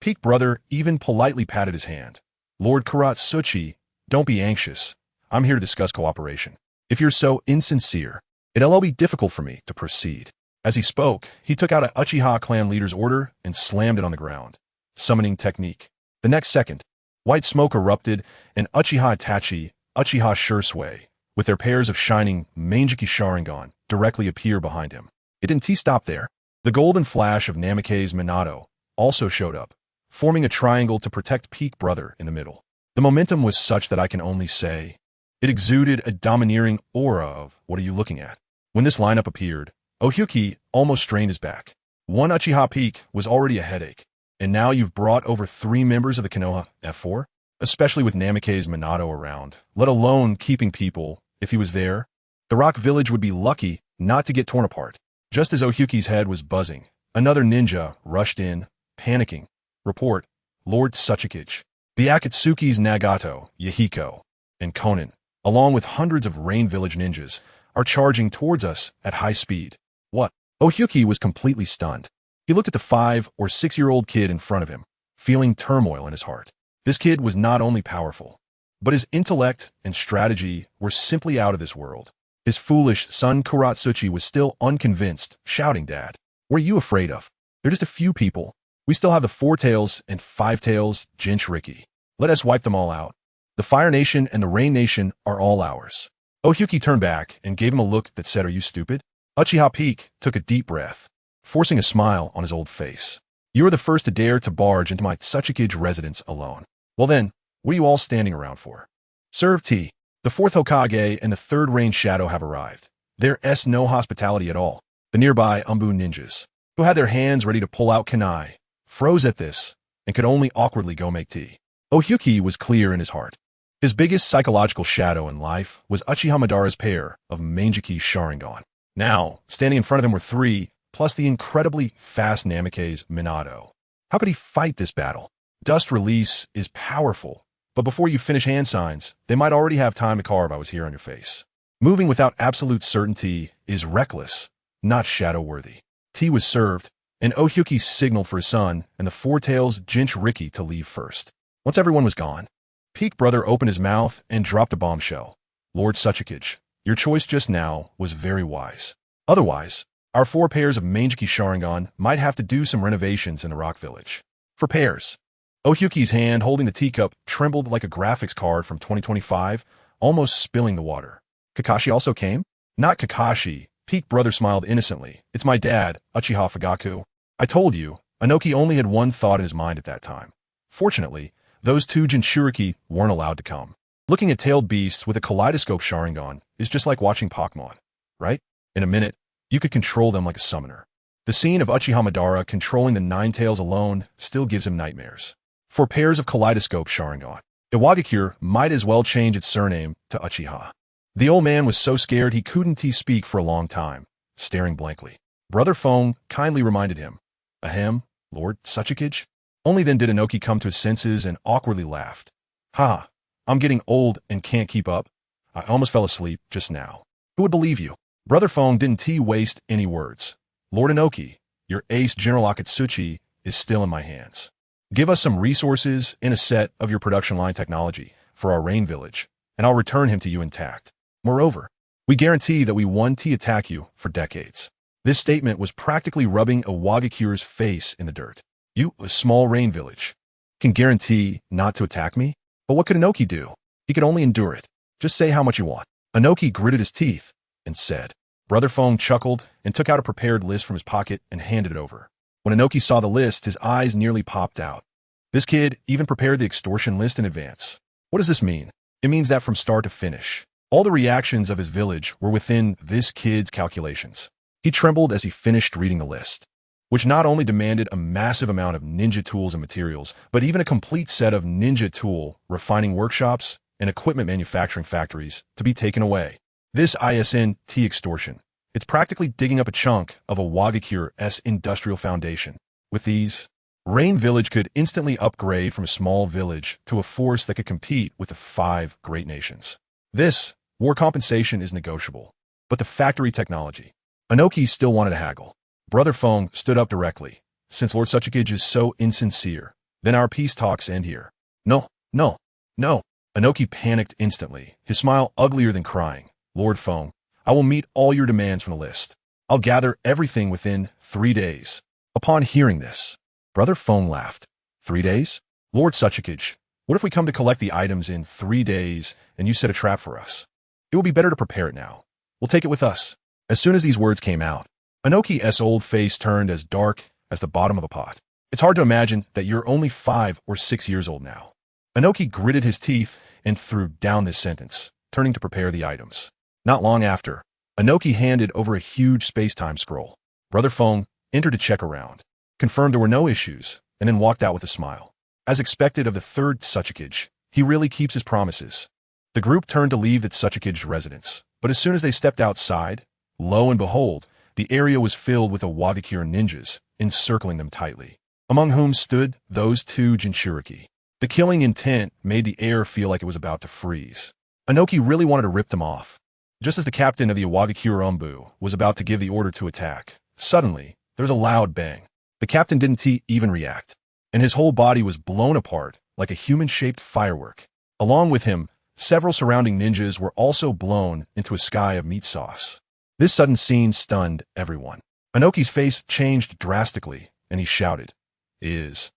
Peak Brother even politely patted his hand. Lord Kuratsuchi, don't be anxious. I'm here to discuss cooperation. If you're so insincere, it'll be difficult for me to proceed. As he spoke, he took out an Uchiha clan leader's order and slammed it on the ground. Summoning technique. The next second, white smoke erupted, and Uchiha Itachi, Uchiha Shursui, with their pairs of shining Mangeki Sharingan, directly appear behind him. It didn't stop there. The golden flash of Namake's Minato also showed up, forming a triangle to protect Peak Brother in the middle. The momentum was such that I can only say, it exuded a domineering aura of, what are you looking at? When this lineup appeared, Ohyuki almost strained his back. One Uchiha Peak was already a headache, and now you've brought over 3 members of the Konoha F4? Especially with Namake's Minato around, let alone keeping people, if he was there. The Rock Village would be lucky not to get torn apart. Just as Ohyuki's head was buzzing, another ninja rushed in, panicking. Report, Lord Tsuchikage. The Akatsuki's Nagato, Yahiko, and Konan, along with hundreds of Rain Village ninjas, are charging towards us at high speed. What? Ohyuki was completely stunned. He looked at the 5 or 6-year-old kid in front of him, feeling turmoil in his heart. This kid was not only powerful, but his intellect and strategy were simply out of this world. His foolish son Kuratsuchi was still unconvinced, shouting, Dad, what are you afraid of? They're just a few people. We still have the 4 Tails and 5 Tails Jinchuriki. Let us wipe them all out. The Fire Nation and the Rain Nation are all ours. Ohyuki turned back and gave him a look that said, are you stupid? Uchiha Peak took a deep breath, forcing a smile on his old face. You are the first to dare to barge into my Tsuchikage residence alone. Well then, what are you all standing around for? Serve tea. The 4th Hokage and the 3rd Rain Shadow have arrived. There's no hospitality at all. The nearby Umbu ninjas, who had their hands ready to pull out kunai, froze at this and could only awkwardly go make tea. Ohyuki was clear in his heart. His biggest psychological shadow in life was Uchiha Madara's pair of Mangeki Sharingan. Now, standing in front of him were 3, plus the incredibly fast Namake's Minato. How could he fight this battle? Dust release is powerful, but before you finish hand signs, they might already have time to carve I was here on your face. Moving without absolute certainty is reckless, not shadow-worthy. Tea was served, and Ohyuki signaled for his son and the 4 Tails Jinchuriki to leave first. Once everyone was gone, Peak Brother opened his mouth and dropped a bombshell. Lord Tsuchikage, your choice just now was very wise. Otherwise, our 4 pairs of Mangeki Sharingan might have to do some renovations in the Rock Village. For pairs. Ohyuki's hand holding the teacup trembled like a graphics card from 2025, almost spilling the water. Kakashi also came? Not Kakashi. Peak Brother smiled innocently. It's my dad, Uchiha Fugaku. I told you, Inoki only had one thought in his mind at that time. Fortunately, those 2 Jinchuriki weren't allowed to come. Looking at tailed beasts with a kaleidoscope Sharingan is just like watching Pokemon, right? In a minute, you could control them like a summoner. The scene of Uchiha Madara controlling the 9 Tails alone still gives him nightmares. For pairs of kaleidoscope Sharingan, Iwagakure might as well change its surname to Uchiha. The old man was so scared he couldn't speak for a long time, staring blankly. Brother Fong kindly reminded him, Ahem, Lord Tsuchikage? Only then did Inoki come to his senses and awkwardly laughed. Ha, I'm getting old and can't keep up. I almost fell asleep just now. Who would believe you? Brother Fong didn't waste any words. Lord Inoki, your ace General Akatsuchi is still in my hands. Give us some resources and a set of your production line technology for our Rain Village, and I'll return him to you intact. Moreover, we guarantee that we won't attack you for decades. This statement was practically rubbing Iwagakure's face in the dirt. You, a small Rain Village, can guarantee not to attack me? But what could Inoki do? He could only endure it. Just say how much you want. Inoki gritted his teeth and said. Brother Fong chuckled and took out a prepared list from his pocket and handed it over. When Inoki saw the list, his eyes nearly popped out. This kid even prepared the extortion list in advance. What does this mean? It means that from start to finish, all the reactions of his village were within this kid's calculations. He trembled as he finished reading the list, which not only demanded a massive amount of ninja tools and materials, but even a complete set of ninja tool refining workshops and equipment manufacturing factories to be taken away. This ISNT extortion, it's practically digging up a chunk of a Wagakure's industrial foundation. With these, Rain Village could instantly upgrade from a small village to a force that could compete with the 5 great nations. This, war compensation is negotiable, but the factory technology, Inoki still wanted to haggle. Brother Fong stood up directly, since Lord Suchikage is so insincere, then our peace talks end here. No, no, no. Inoki panicked instantly, his smile uglier than crying. Lord Feng, I will meet all your demands from the list. I'll gather everything within 3 days. Upon hearing this, Brother Feng laughed. 3 days? Lord Suchikage, what if we come to collect the items in 3 days and you set a trap for us? It will be better to prepare it now. We'll take it with us. As soon as these words came out, Inoki's old face turned as dark as the bottom of a pot. It's hard to imagine that you're only 5 or 6 years old now. Inoki gritted his teeth and threw down this sentence, turning to prepare the items. Not long after, Inoki handed over a huge space-time scroll. Brother Feng entered to check around, confirmed there were no issues, and then walked out with a smile. As expected of the third Suchikage, he really keeps his promises. The group turned to leave the Suchikage residence, but as soon as they stepped outside, lo and behold, the area was filled with Iwagakure ninjas, encircling them tightly, among whom stood those 2 Jinchuriki. The killing intent made the air feel like it was about to freeze. Inoki really wanted to rip them off. Just as the captain of the Iwagakure Umbu was about to give the order to attack, suddenly, there was a loud bang. The captain didn't even react, and his whole body was blown apart like a human-shaped firework. Along with him, several surrounding ninjas were also blown into a sky of meat sauce. This sudden scene stunned everyone. Inoki's face changed drastically, and he shouted, Is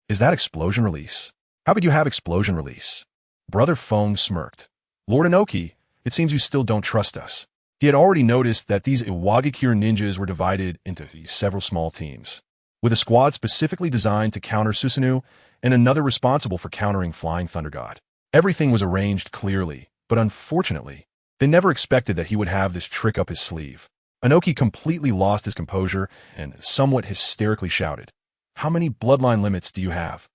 that explosion release? How could you have explosion release? Brother Feng smirked. Lord Inoki, it seems you still don't trust us. He had already noticed that these Iwagakure ninjas were divided into several small teams, with a squad specifically designed to counter Susanoo and another responsible for countering Flying Thunder God. Everything was arranged clearly, but unfortunately, they never expected that he would have this trick up his sleeve. Inoki completely lost his composure and somewhat hysterically shouted, How many bloodline limits do you have?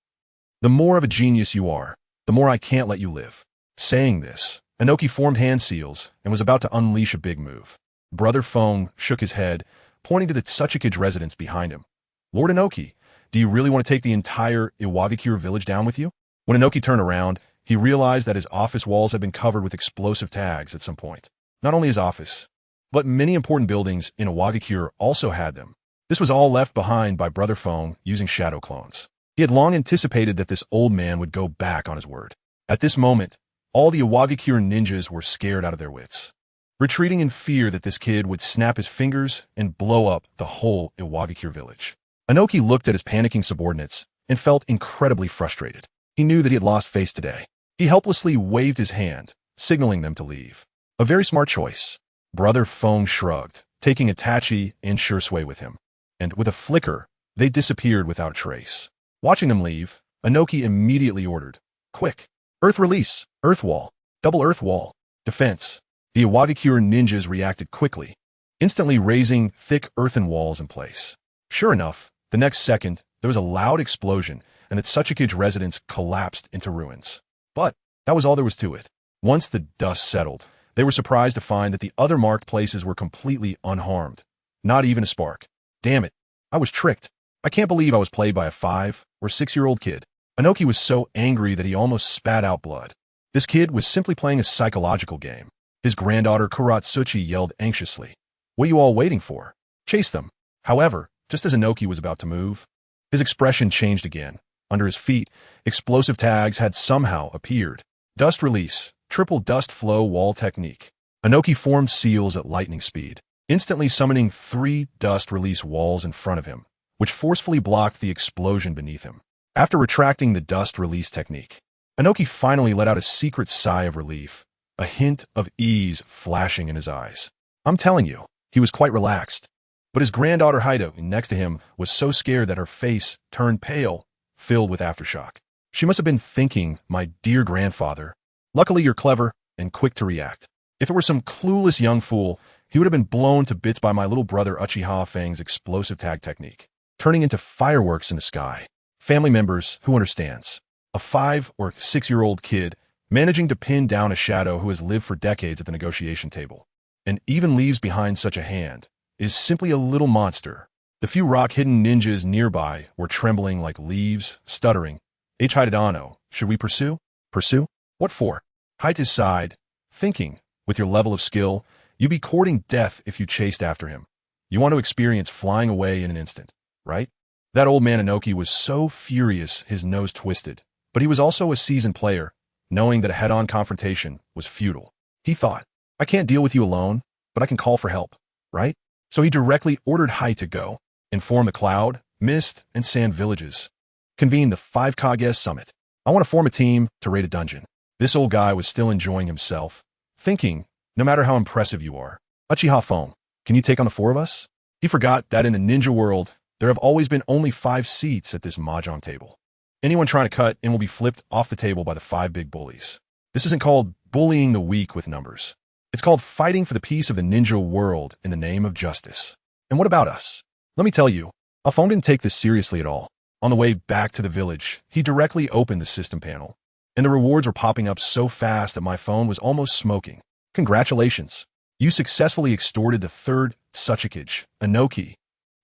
The more of a genius you are, the more I can't let you live. Saying this, Inoki formed hand seals and was about to unleash a big move. Brother Feng shook his head, pointing to the Suchikage residence behind him. Lord Inoki, do you really want to take the entire Iwagakure village down with you? When Inoki turned around, he realized that his office walls had been covered with explosive tags at some point. Not only his office, but many important buildings in Iwagakure also had them. This was all left behind by Brother Feng using shadow clones. He had long anticipated that this old man would go back on his word. At this moment, all the Iwagakure ninjas were scared out of their wits, retreating in fear that this kid would snap his fingers and blow up the whole Iwagakure village. Inoki looked at his panicking subordinates and felt incredibly frustrated. He knew that he had lost face today. He helplessly waved his hand, signaling them to leave. A very smart choice. Brother Feng shrugged, taking Itachi and Shursui with him, and with a flicker, they disappeared without a trace. Watching them leave, Inoki immediately ordered, Quick! Earth release! Earth wall! Double earth wall! Defense! The Iwagakure ninjas reacted quickly, instantly raising thick earthen walls in place. Sure enough, the next second, there was a loud explosion, and the Suchikage residence collapsed into ruins. But that was all there was to it. Once the dust settled, they were surprised to find that the other marked places were completely unharmed. Not even a spark. Damn it, I was tricked. I can't believe I was played by a 5 or 6-year-old kid. Inoki was so angry that he almost spat out blood. This kid was simply playing a psychological game. His granddaughter Kuratsuchi yelled anxiously, What are you all waiting for? Chase them. However, just as Inoki was about to move, his expression changed again. Under his feet, explosive tags had somehow appeared. Dust release, triple dust flow wall technique. Inoki formed seals at lightning speed, instantly summoning 3 dust release walls in front of him, which forcefully blocked the explosion beneath him. After retracting the dust release technique, Inoki finally let out a secret sigh of relief, a hint of ease flashing in his eyes. I'm telling you, he was quite relaxed. But his granddaughter Hyuga, next to him, was so scared that her face turned pale, filled with aftershock. She must have been thinking, my dear grandfather. Luckily you're clever and quick to react. If it were some clueless young fool, he would have been blown to bits by my little brother Uchiha Fang's explosive tag technique, turning into fireworks in the sky. Family members, who understands? A 5 or 6-year-old kid managing to pin down a shadow who has lived for decades at the negotiation table, and even leaves behind such a hand, is simply a little monster. The few rock-hidden ninjas nearby were trembling like leaves, stuttering. H. Hidedano, should we pursue? Pursue? What for? Hyde sighed, thinking, with your level of skill, you'd be courting death if you chased after him. You want to experience flying away in an instant, right? That old man Inoki was so furious his nose twisted, but he was also a seasoned player, knowing that a head-on confrontation was futile. He thought, I can't deal with you alone, but I can call for help, right? So he directly ordered Hai to go, inform the Cloud, Mist, and Sand villages, convene the 5 Kages Summit. I want to form a team to raid a dungeon. This old guy was still enjoying himself, thinking, no matter how impressive you are, Uchiha Fong, can you take on the 4 of us? He forgot that in the ninja world, there have always been only 5 seats at this mahjong table. Anyone trying to cut in will be flipped off the table by the 5 big bullies. This isn't called bullying the weak with numbers. It's called fighting for the peace of the ninja world in the name of justice. And what about us? Let me tell you, Alphonse didn't take this seriously at all. On the way back to the village, he directly opened the system panel, and the rewards were popping up so fast that my phone was almost smoking. Congratulations! You successfully extorted the 3rd Tsuchikage, Inoki.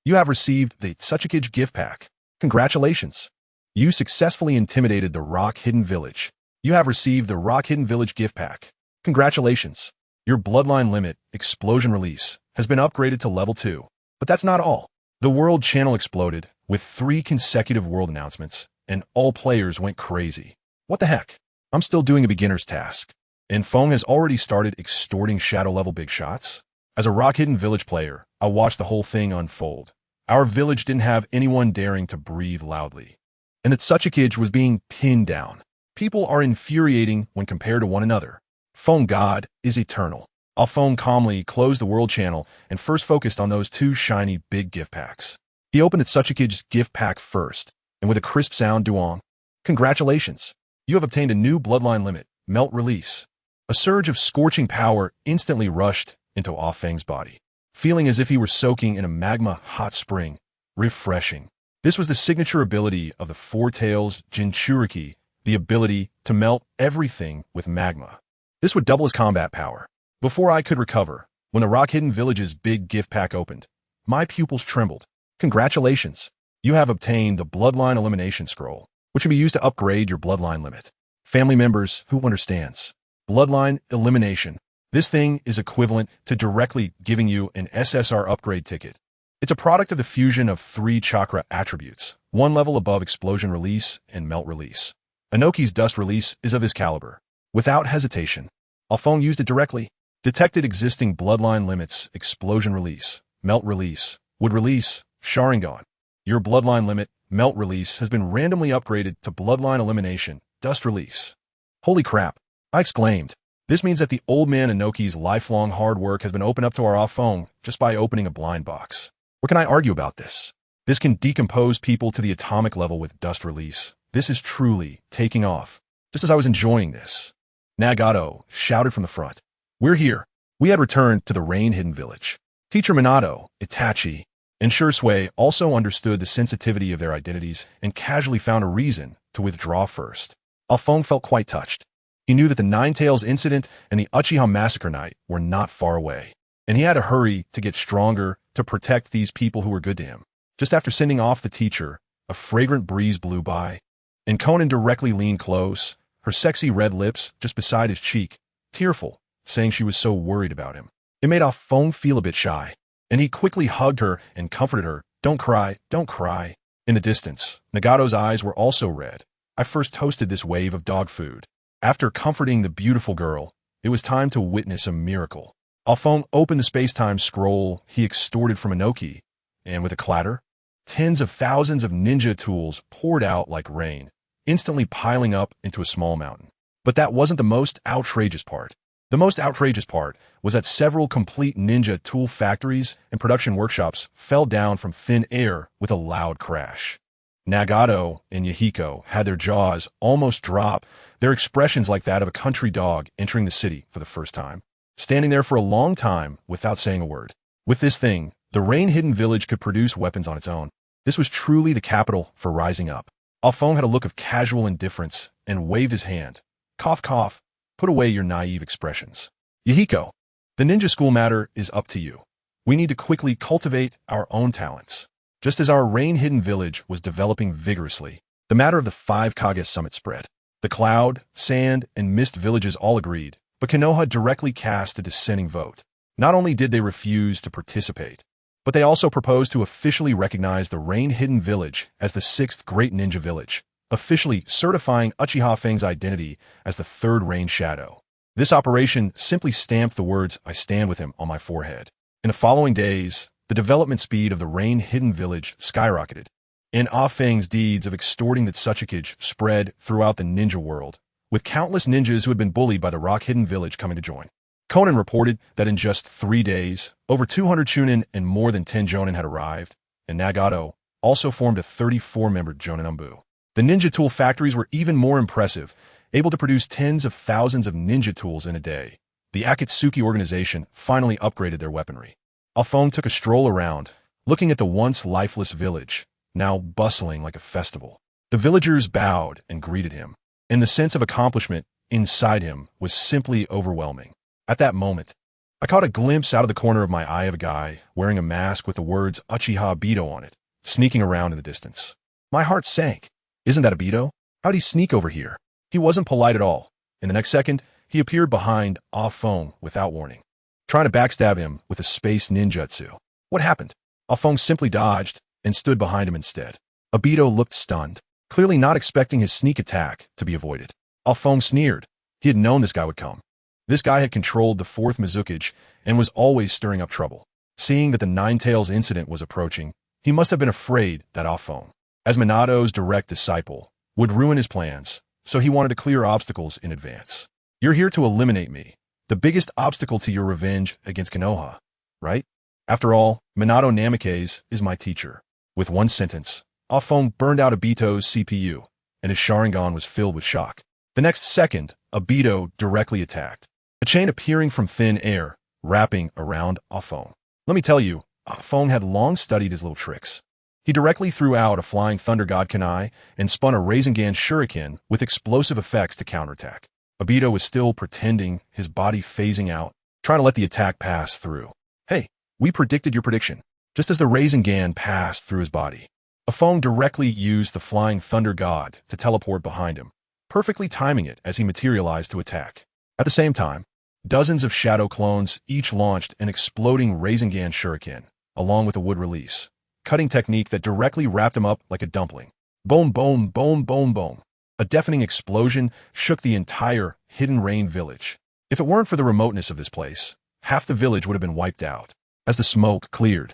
You have received the Tsuchikage gift pack. Congratulations! You successfully intimidated the Rock Hidden Village. You have received the Rock Hidden Village gift pack. Congratulations! Your bloodline limit, explosion release, has been upgraded to level 2. But that's not all. The world channel exploded with 3 consecutive world announcements, and all players went crazy. What the heck? I'm still doing a beginner's task. And Feng has already started extorting shadow-level big shots? As a Rock Hidden Village player, I watched the whole thing unfold. Our village didn't have anyone daring to breathe loudly. And the Tsuchikage was being pinned down. People are infuriating when compared to one another. Feng God is eternal. Alphonse calmly closed the world channel and first focused on those 2 shiny big gift packs. He opened the Tsuchikage's gift pack first, and with a crisp sound, Duong, congratulations! You have obtained a new bloodline limit, melt release. A surge of scorching power instantly rushed into Ah Feng's body, feeling as if he were soaking in a magma hot spring. Refreshing. This was the signature ability of the 4 Tails Jinchuriki, the ability to melt everything with magma. This would double his combat power. Before I could recover, when the Rock Hidden Village's big gift pack opened, my pupils trembled. Congratulations! You have obtained the Bloodline Elimination Scroll, which can be used to upgrade your bloodline limit. Family members, who understands? Bloodline Elimination. This thing is equivalent to directly giving you an SSR upgrade ticket. It's a product of the fusion of 3 chakra attributes, 1 level above explosion release and melt release. Inoki's dust release is of this caliber. Without hesitation, Alphonse used it directly. Detected existing bloodline limits, explosion release, melt release, would release, Sharingan. Your bloodline limit, melt release, has been randomly upgraded to bloodline elimination, dust release. Holy crap! I exclaimed. This means that the old man Inoki's lifelong hard work has been opened up to our Alphonse just by opening a blind box. What can I argue about this? This can decompose people to the atomic level with dust release. This is truly taking off. Just as I was enjoying this, Nagato shouted from the front. We're here. We had returned to the Rain Hidden Village. Teacher Minato, Itachi, and Shursui also understood the sensitivity of their identities and casually found a reason to withdraw first. Alphonse felt quite touched. He knew that the Nine Tails incident and the Uchiha Massacre night were not far away, and he had to hurry to get stronger to protect these people who were good to him. Just after sending off the teacher, a fragrant breeze blew by, and Conan directly leaned close, her sexy red lips just beside his cheek, tearful, saying she was so worried about him. It made Alphonse feel a bit shy, and he quickly hugged her and comforted her. Don't cry, don't cry. In the distance, Nagato's eyes were also red. I first toasted this wave of dog food. After comforting the beautiful girl, it was time to witness a miracle. Alphonse opened the space-time scroll he extorted from Inoki, and with a clatter, tens of thousands of ninja tools poured out like rain, instantly piling up into a small mountain. But that wasn't the most outrageous part. The most outrageous part was that several complete ninja tool factories and production workshops fell down from thin air with a loud crash. Nagato and Yahiko had their jaws almost drop, their expressions like that of a country dog entering the city for the first time, standing there for a long time without saying a word. With this thing, the Rain Hidden Village could produce weapons on its own. This was truly the capital for rising up. Alphonse had a look of casual indifference and waved his hand. Cough, cough. Put away your naive expressions. Yahiko, the ninja school matter is up to you. We need to quickly cultivate our own talents. Just as our Rain Hidden Village was developing vigorously, the matter of the 5 Kages Summit spread. The Cloud, Sand, and Mist villages all agreed, but Konoha directly cast a dissenting vote. Not only did they refuse to participate, But they also proposed to officially recognize the Rain Hidden Village as the 6th Great Ninja Village, officially certifying Uchiha Feng's identity as the 3rd Rain Shadow. This operation simply stamped the words, "I stand with him," on my forehead. In the following days, the development speed of the Rain Hidden Village skyrocketed, and Ah Feng's deeds of extorting the Tsuchikage spread throughout the ninja world, with countless ninjas who had been bullied by the Rock Hidden Village coming to join. Conan reported that in just 3 days, over 200 Chunin and more than 10 Jonin had arrived, and Nagato also formed a 34-member Jonin Umbu. The ninja tool factories were even more impressive, able to produce tens of thousands of ninja tools in a day. The Akatsuki organization finally upgraded their weaponry. Alphonse took a stroll around, looking at the once lifeless village, now bustling like a festival. The villagers bowed and greeted him, and the sense of accomplishment inside him was simply overwhelming. At that moment, I caught a glimpse out of the corner of my eye of a guy wearing a mask with the words Uchiha Bito on it, sneaking around in the distance. My heart sank. Isn't that a Bito? How'd he sneak over here? He wasn't polite at all. In the next second, he appeared behind Alphonse without warning, trying to backstab him with a space ninjutsu. What happened? Alphonse simply dodged and stood behind him instead. Obito looked stunned, clearly not expecting his sneak attack to be avoided. Alphonse sneered. He had known this guy would come. This guy had controlled the 4th Mizukage and was always stirring up trouble. Seeing that the Nine Tails incident was approaching, he must have been afraid that Alphonse, as Minato's direct disciple, would ruin his plans, so he wanted to clear obstacles in advance. You're here to eliminate me, the biggest obstacle to your revenge against Konoha, right? After all, Minato Namikaze is my teacher. With one sentence, Alphonse burned out Obito's CPU, and his Sharingan was filled with shock. The next second, Obito directly attacked, a chain appearing from thin air, wrapping around Alphonse. Let me tell you, Alphonse had long studied his little tricks. He directly threw out a Flying Thunder God Kunai and spun a Rasengan Shuriken with explosive effects to counterattack. Obito was still pretending, his body phasing out, trying to let the attack pass through. Hey, we predicted your prediction. Just as the Rasengan passed through his body, Alphonse directly used the Flying Thunder God to teleport behind him, perfectly timing it as he materialized to attack. At the same time, dozens of shadow clones each launched an exploding Rasengan Shuriken, along with a wood release, cutting technique that directly wrapped him up like a dumpling. Boom, boom, boom, boom, boom. A deafening explosion shook the entire Hidden Rain village. If it weren't for the remoteness of this place, half the village would have been wiped out. As the smoke cleared,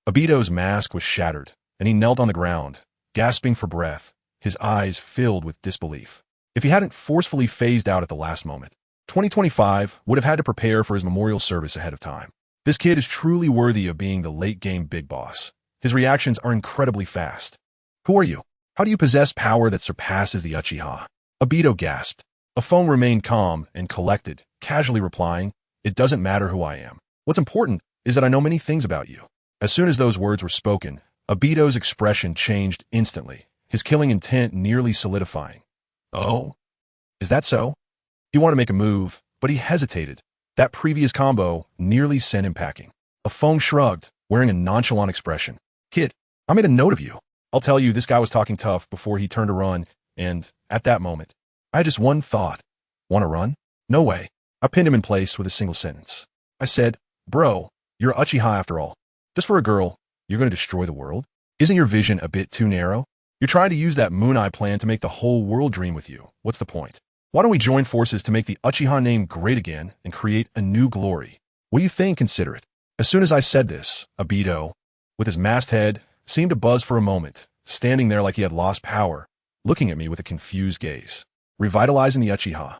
Obito's mask was shattered, and he knelt on the ground, gasping for breath, his eyes filled with disbelief. If he hadn't forcefully phased out at the last moment, 2025 would have had to prepare for his memorial service ahead of time. This kid is truly worthy of being the late-game big boss. His reactions are incredibly fast. Who are you? How do you possess power that surpasses the Uchiha? Obito gasped. Alphonse remained calm and collected, casually replying, "It doesn't matter who I am. What's important is that I know many things about you." As soon as those words were spoken, Obito's expression changed instantly, his killing intent nearly solidifying. Oh? Is that so? He wanted to make a move, but he hesitated. That previous combo nearly sent him packing. Alphonse shrugged, wearing a nonchalant expression. "Kid, I made a note of you. I'll tell you, this guy was talking tough before he turned to run, and at that moment, I had just one thought. Want to run? No way." I pinned him in place with a single sentence. I said, "Bro, you're Uchiha after all. Just for a girl, you're going to destroy the world? Isn't your vision a bit too narrow? You're trying to use that Moon Eye plan to make the whole world dream with you. What's the point? Why don't we join forces to make the Uchiha name great again and create a new glory? What do you think? Consider it." As soon as I said this, Obito, with his masked head, seemed to buzz for a moment, standing there like he had lost power, looking at me with a confused gaze. Revitalizing the Uchiha.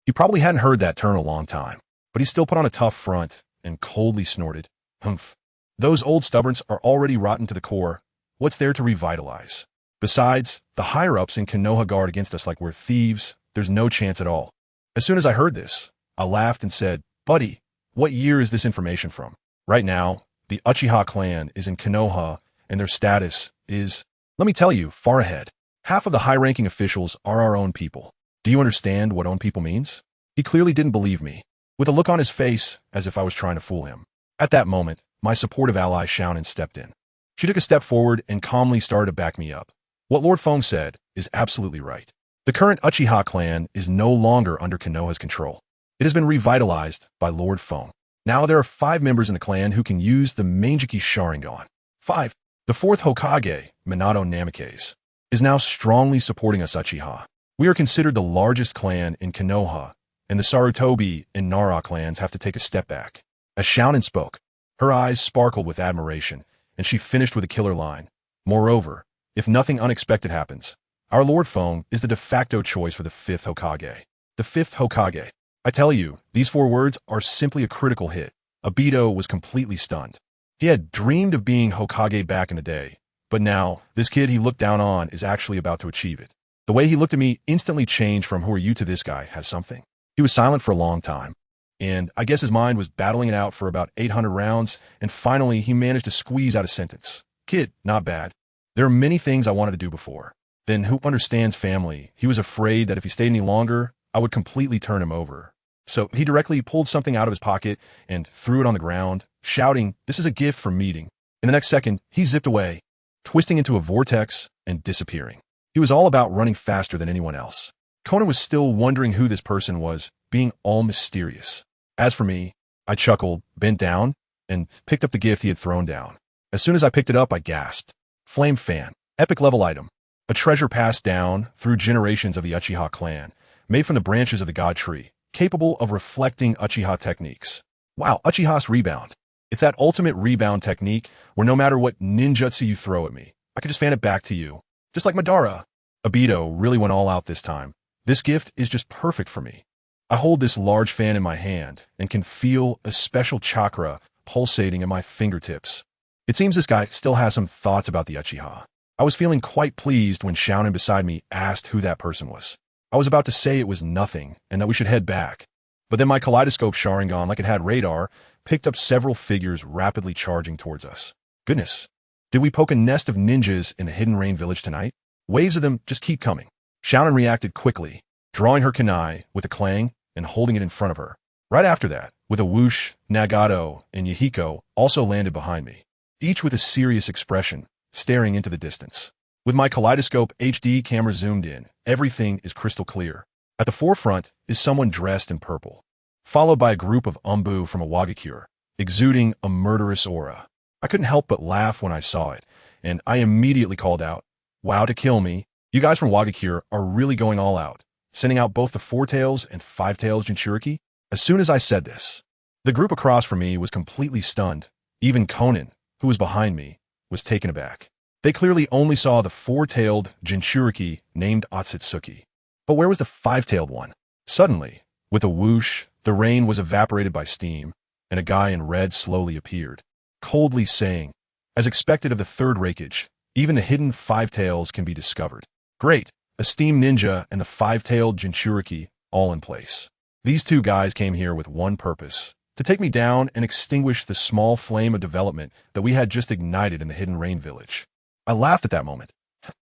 He probably hadn't heard that term in a long time, but he still put on a tough front and coldly snorted, "Humph. Those old stubborns are already rotten to the core. What's there to revitalize? Besides, the higher-ups in Konoha guard against us like we're thieves. There's no chance at all." As soon as I heard this, I laughed and said, "Buddy, what year is this information from? Right now, the Uchiha clan is in Konoha, and their status is, let me tell you, far ahead. Half of the high-ranking officials are our own people. Do you understand what own people means?" He clearly didn't believe me, with a look on his face as if I was trying to fool him. At that moment, my supportive ally Xiaonan stepped in. She took a step forward and calmly started to back me up. What Lord Feng said is absolutely right. The current Uchiha clan is no longer under Konoha's control. It has been revitalized by Lord Feng. Now there are 5 members in the clan who can use the Mangekyou Sharingan. 5. The 4th Hokage, Minato Namikaze, is now strongly supporting us Uchiha. We are considered the largest clan in Konoha, and the Sarutobi and Nara clans have to take a step back. As Shounen spoke, her eyes sparkled with admiration, and she finished with a killer line. Moreover, if nothing unexpected happens, our Lord Feng is the de facto choice for the 5th Hokage. The 5th Hokage. I tell you, these 4 words are simply a critical hit. Obito was completely stunned. He had dreamed of being Hokage back in the day, but now, this kid he looked down on is actually about to achieve it. The way he looked at me instantly changed from who are you to this guy has something. He was silent for a long time, and I guess his mind was battling it out for about 800 rounds, and finally he managed to squeeze out a sentence. Kid, not bad. There are many things I wanted to do before. Then who understands family? He was afraid that if he stayed any longer, I would completely turn him over. So he directly pulled something out of his pocket and threw it on the ground, shouting, "This is a gift from meeting." In the next second, he zipped away, twisting into a vortex and disappearing. He was all about running faster than anyone else. Conan was still wondering who this person was, being all mysterious. As for me, I chuckled, bent down, and picked up the gift he had thrown down. As soon as I picked it up, I gasped. Flame Fan. Epic level item. A treasure passed down through generations of the Uchiha clan, made from the branches of the god tree, capable of reflecting Uchiha techniques. Wow, Uchiha's Rebound. It's that ultimate rebound technique where no matter what ninjutsu you throw at me, I can just fan it back to you. Just like Madara. Obito really went all out this time. This gift is just perfect for me. I hold this large fan in my hand and can feel a special chakra pulsating in my fingertips. It seems this guy still has some thoughts about the Uchiha. I was feeling quite pleased when Shounen beside me asked who that person was. I was about to say it was nothing and that we should head back. But then my kaleidoscope Sharingan, like it had radar, picked up several figures rapidly charging towards us. Goodness, did we poke a nest of ninjas in the Hidden Rain village tonight? Waves of them just keep coming. Shounen reacted quickly, drawing her kunai with a clang and holding it in front of her. Right after that, with a whoosh, Nagato and Yahiko also landed behind me, each with a serious expression, staring into the distance. With my kaleidoscope HD camera zoomed in, everything is crystal clear. At the forefront is someone dressed in purple, followed by a group of Umbu from a Wagakure, exuding a murderous aura. I couldn't help but laugh when I saw it, and I immediately called out, "Wow, to kill me. You guys from Wagakure are really going all out, sending out both the 4-tails and 5-tails Jinchuriki?" As soon as I said this, the group across from me was completely stunned. Even Conan, who was behind me, was taken aback. They clearly only saw the 4-tailed Jinchuriki named Otsutsuki. But where was the 5-tailed one? Suddenly, with a whoosh, the rain was evaporated by steam, and a guy in red slowly appeared, coldly saying, "As expected of the 3rd Raikage, even the hidden 5-tails can be discovered. Great, a steam ninja and the 5-tailed Jinchuriki all in place. These 2 guys came here with one purpose, to take me down and extinguish the small flame of development that we had just ignited in the Hidden Rain village." I laughed at that moment.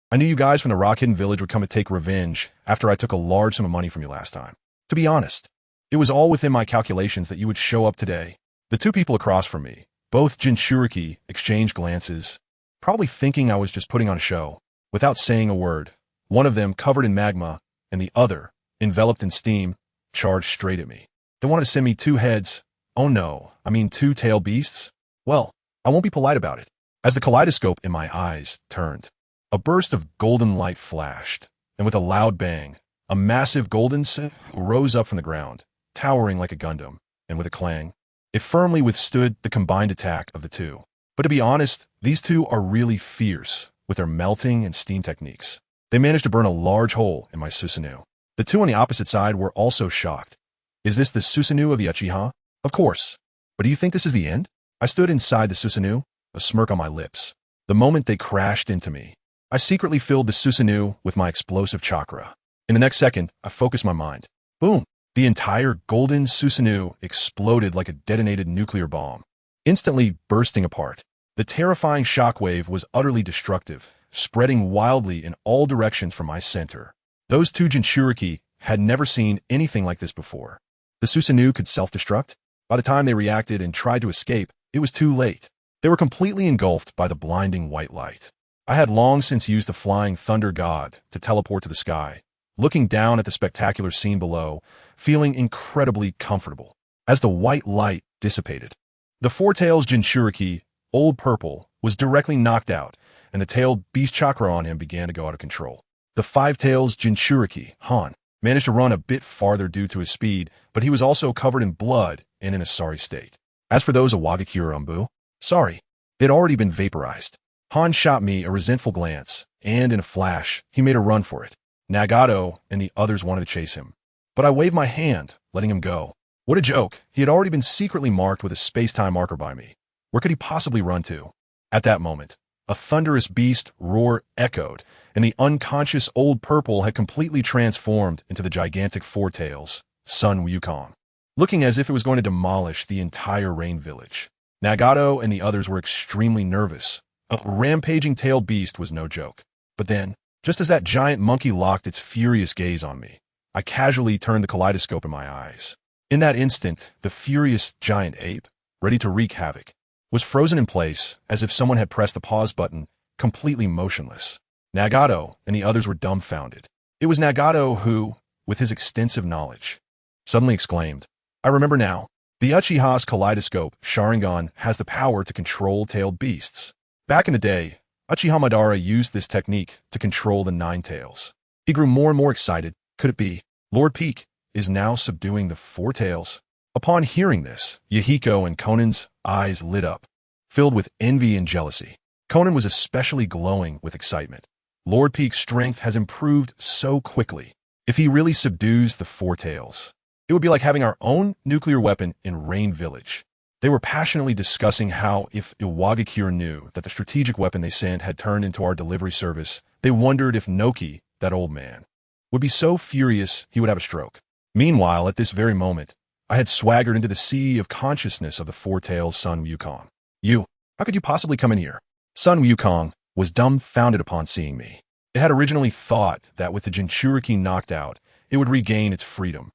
I knew you guys from the Rock Hidden Village would come to take revenge after I took a large sum of money from you last time. To be honest, it was all within my calculations that you would show up today. The 2 people across from me, both Jinchuriki, exchanged glances, probably thinking I was just putting on a show. Without saying a word, one of them, covered in magma, and the other, enveloped in steam, charged straight at me. They wanted to send me 2 heads. Oh no, I mean 2-tailed beasts? Well, I won't be polite about it. As the kaleidoscope in my eyes turned, a burst of golden light flashed, and with a loud bang, a massive golden set rose up from the ground, towering like a Gundam, and with a clang, it firmly withstood the combined attack of the 2. But to be honest, these 2 are really fierce with their melting and steam techniques. They managed to burn a large hole in my Susanoo. The 2 on the opposite side were also shocked. Is this the Susanoo of the Uchiha? Of course. But do you think this is the end? I stood inside the Susanoo, a smirk on my lips. The moment they crashed into me, I secretly filled the Susanoo with my explosive chakra. In the next second, I focused my mind. Boom! The entire golden Susanoo exploded like a detonated nuclear bomb, instantly bursting apart. The terrifying shockwave was utterly destructive, spreading wildly in all directions from my center. Those 2 Jinchuriki had never seen anything like this before. The Susanoo could self-destruct? By the time they reacted and tried to escape, it was too late. They were completely engulfed by the blinding white light. I had long since used the flying thunder god to teleport to the sky, looking down at the spectacular scene below, feeling incredibly comfortable. As the white light dissipated. The Four Tails Jinchuriki, Old Purple, was directly knocked out, and the tailed beast chakra on him began to go out of control. The Five Tails Jinchuriki, Han, managed to run a bit farther due to his speed, but he was also covered in blood and in a sorry state. As for those Awagakure, sorry, they had already been vaporized. Han shot me a resentful glance, and in a flash, he made a run for it. Nagato and the others wanted to chase him, but I waved my hand, letting him go. What a joke. He had already been secretly marked with a space-time marker by me. Where could he possibly run to? At that moment, a thunderous beast roar echoed, and the unconscious Old Purple had completely transformed into the gigantic Four Tails, Sun Wukong, looking as if it was going to demolish the entire Rain Village. Nagato and the others were extremely nervous. A rampaging tailed beast was no joke. But then, just as that giant monkey locked its furious gaze on me, I casually turned the kaleidoscope in my eyes. In that instant, the furious giant ape, ready to wreak havoc, was frozen in place as if someone had pressed the pause button, completely motionless. Nagato and the others were dumbfounded. It was Nagato who, with his extensive knowledge, suddenly exclaimed, "I remember now. The Uchiha's kaleidoscope, Sharingan, has the power to control tailed beasts. Back in the day, Uchiha Madara used this technique to control the Nine Tails." He grew more and more excited. Could it be? Lord Peak is now subduing the Four Tails? Upon hearing this, Yahiko and Conan's eyes lit up, filled with envy and jealousy. Conan was especially glowing with excitement. Lord Peak's strength has improved so quickly. If he really subdues the Four Tails, it would be like having our own nuclear weapon in Rain Village. They were passionately discussing how if Iwagakure knew that the strategic weapon they sent had turned into our delivery service, they wondered if Noki, that old man, would be so furious he would have a stroke. Meanwhile, at this very moment, I had swaggered into the sea of consciousness of the Four Tails Sun Wukong. "You, how could you possibly come in here?" Sun Wukong was dumbfounded upon seeing me. It had originally thought that with the Jinchuriki knocked out, it would regain its freedom.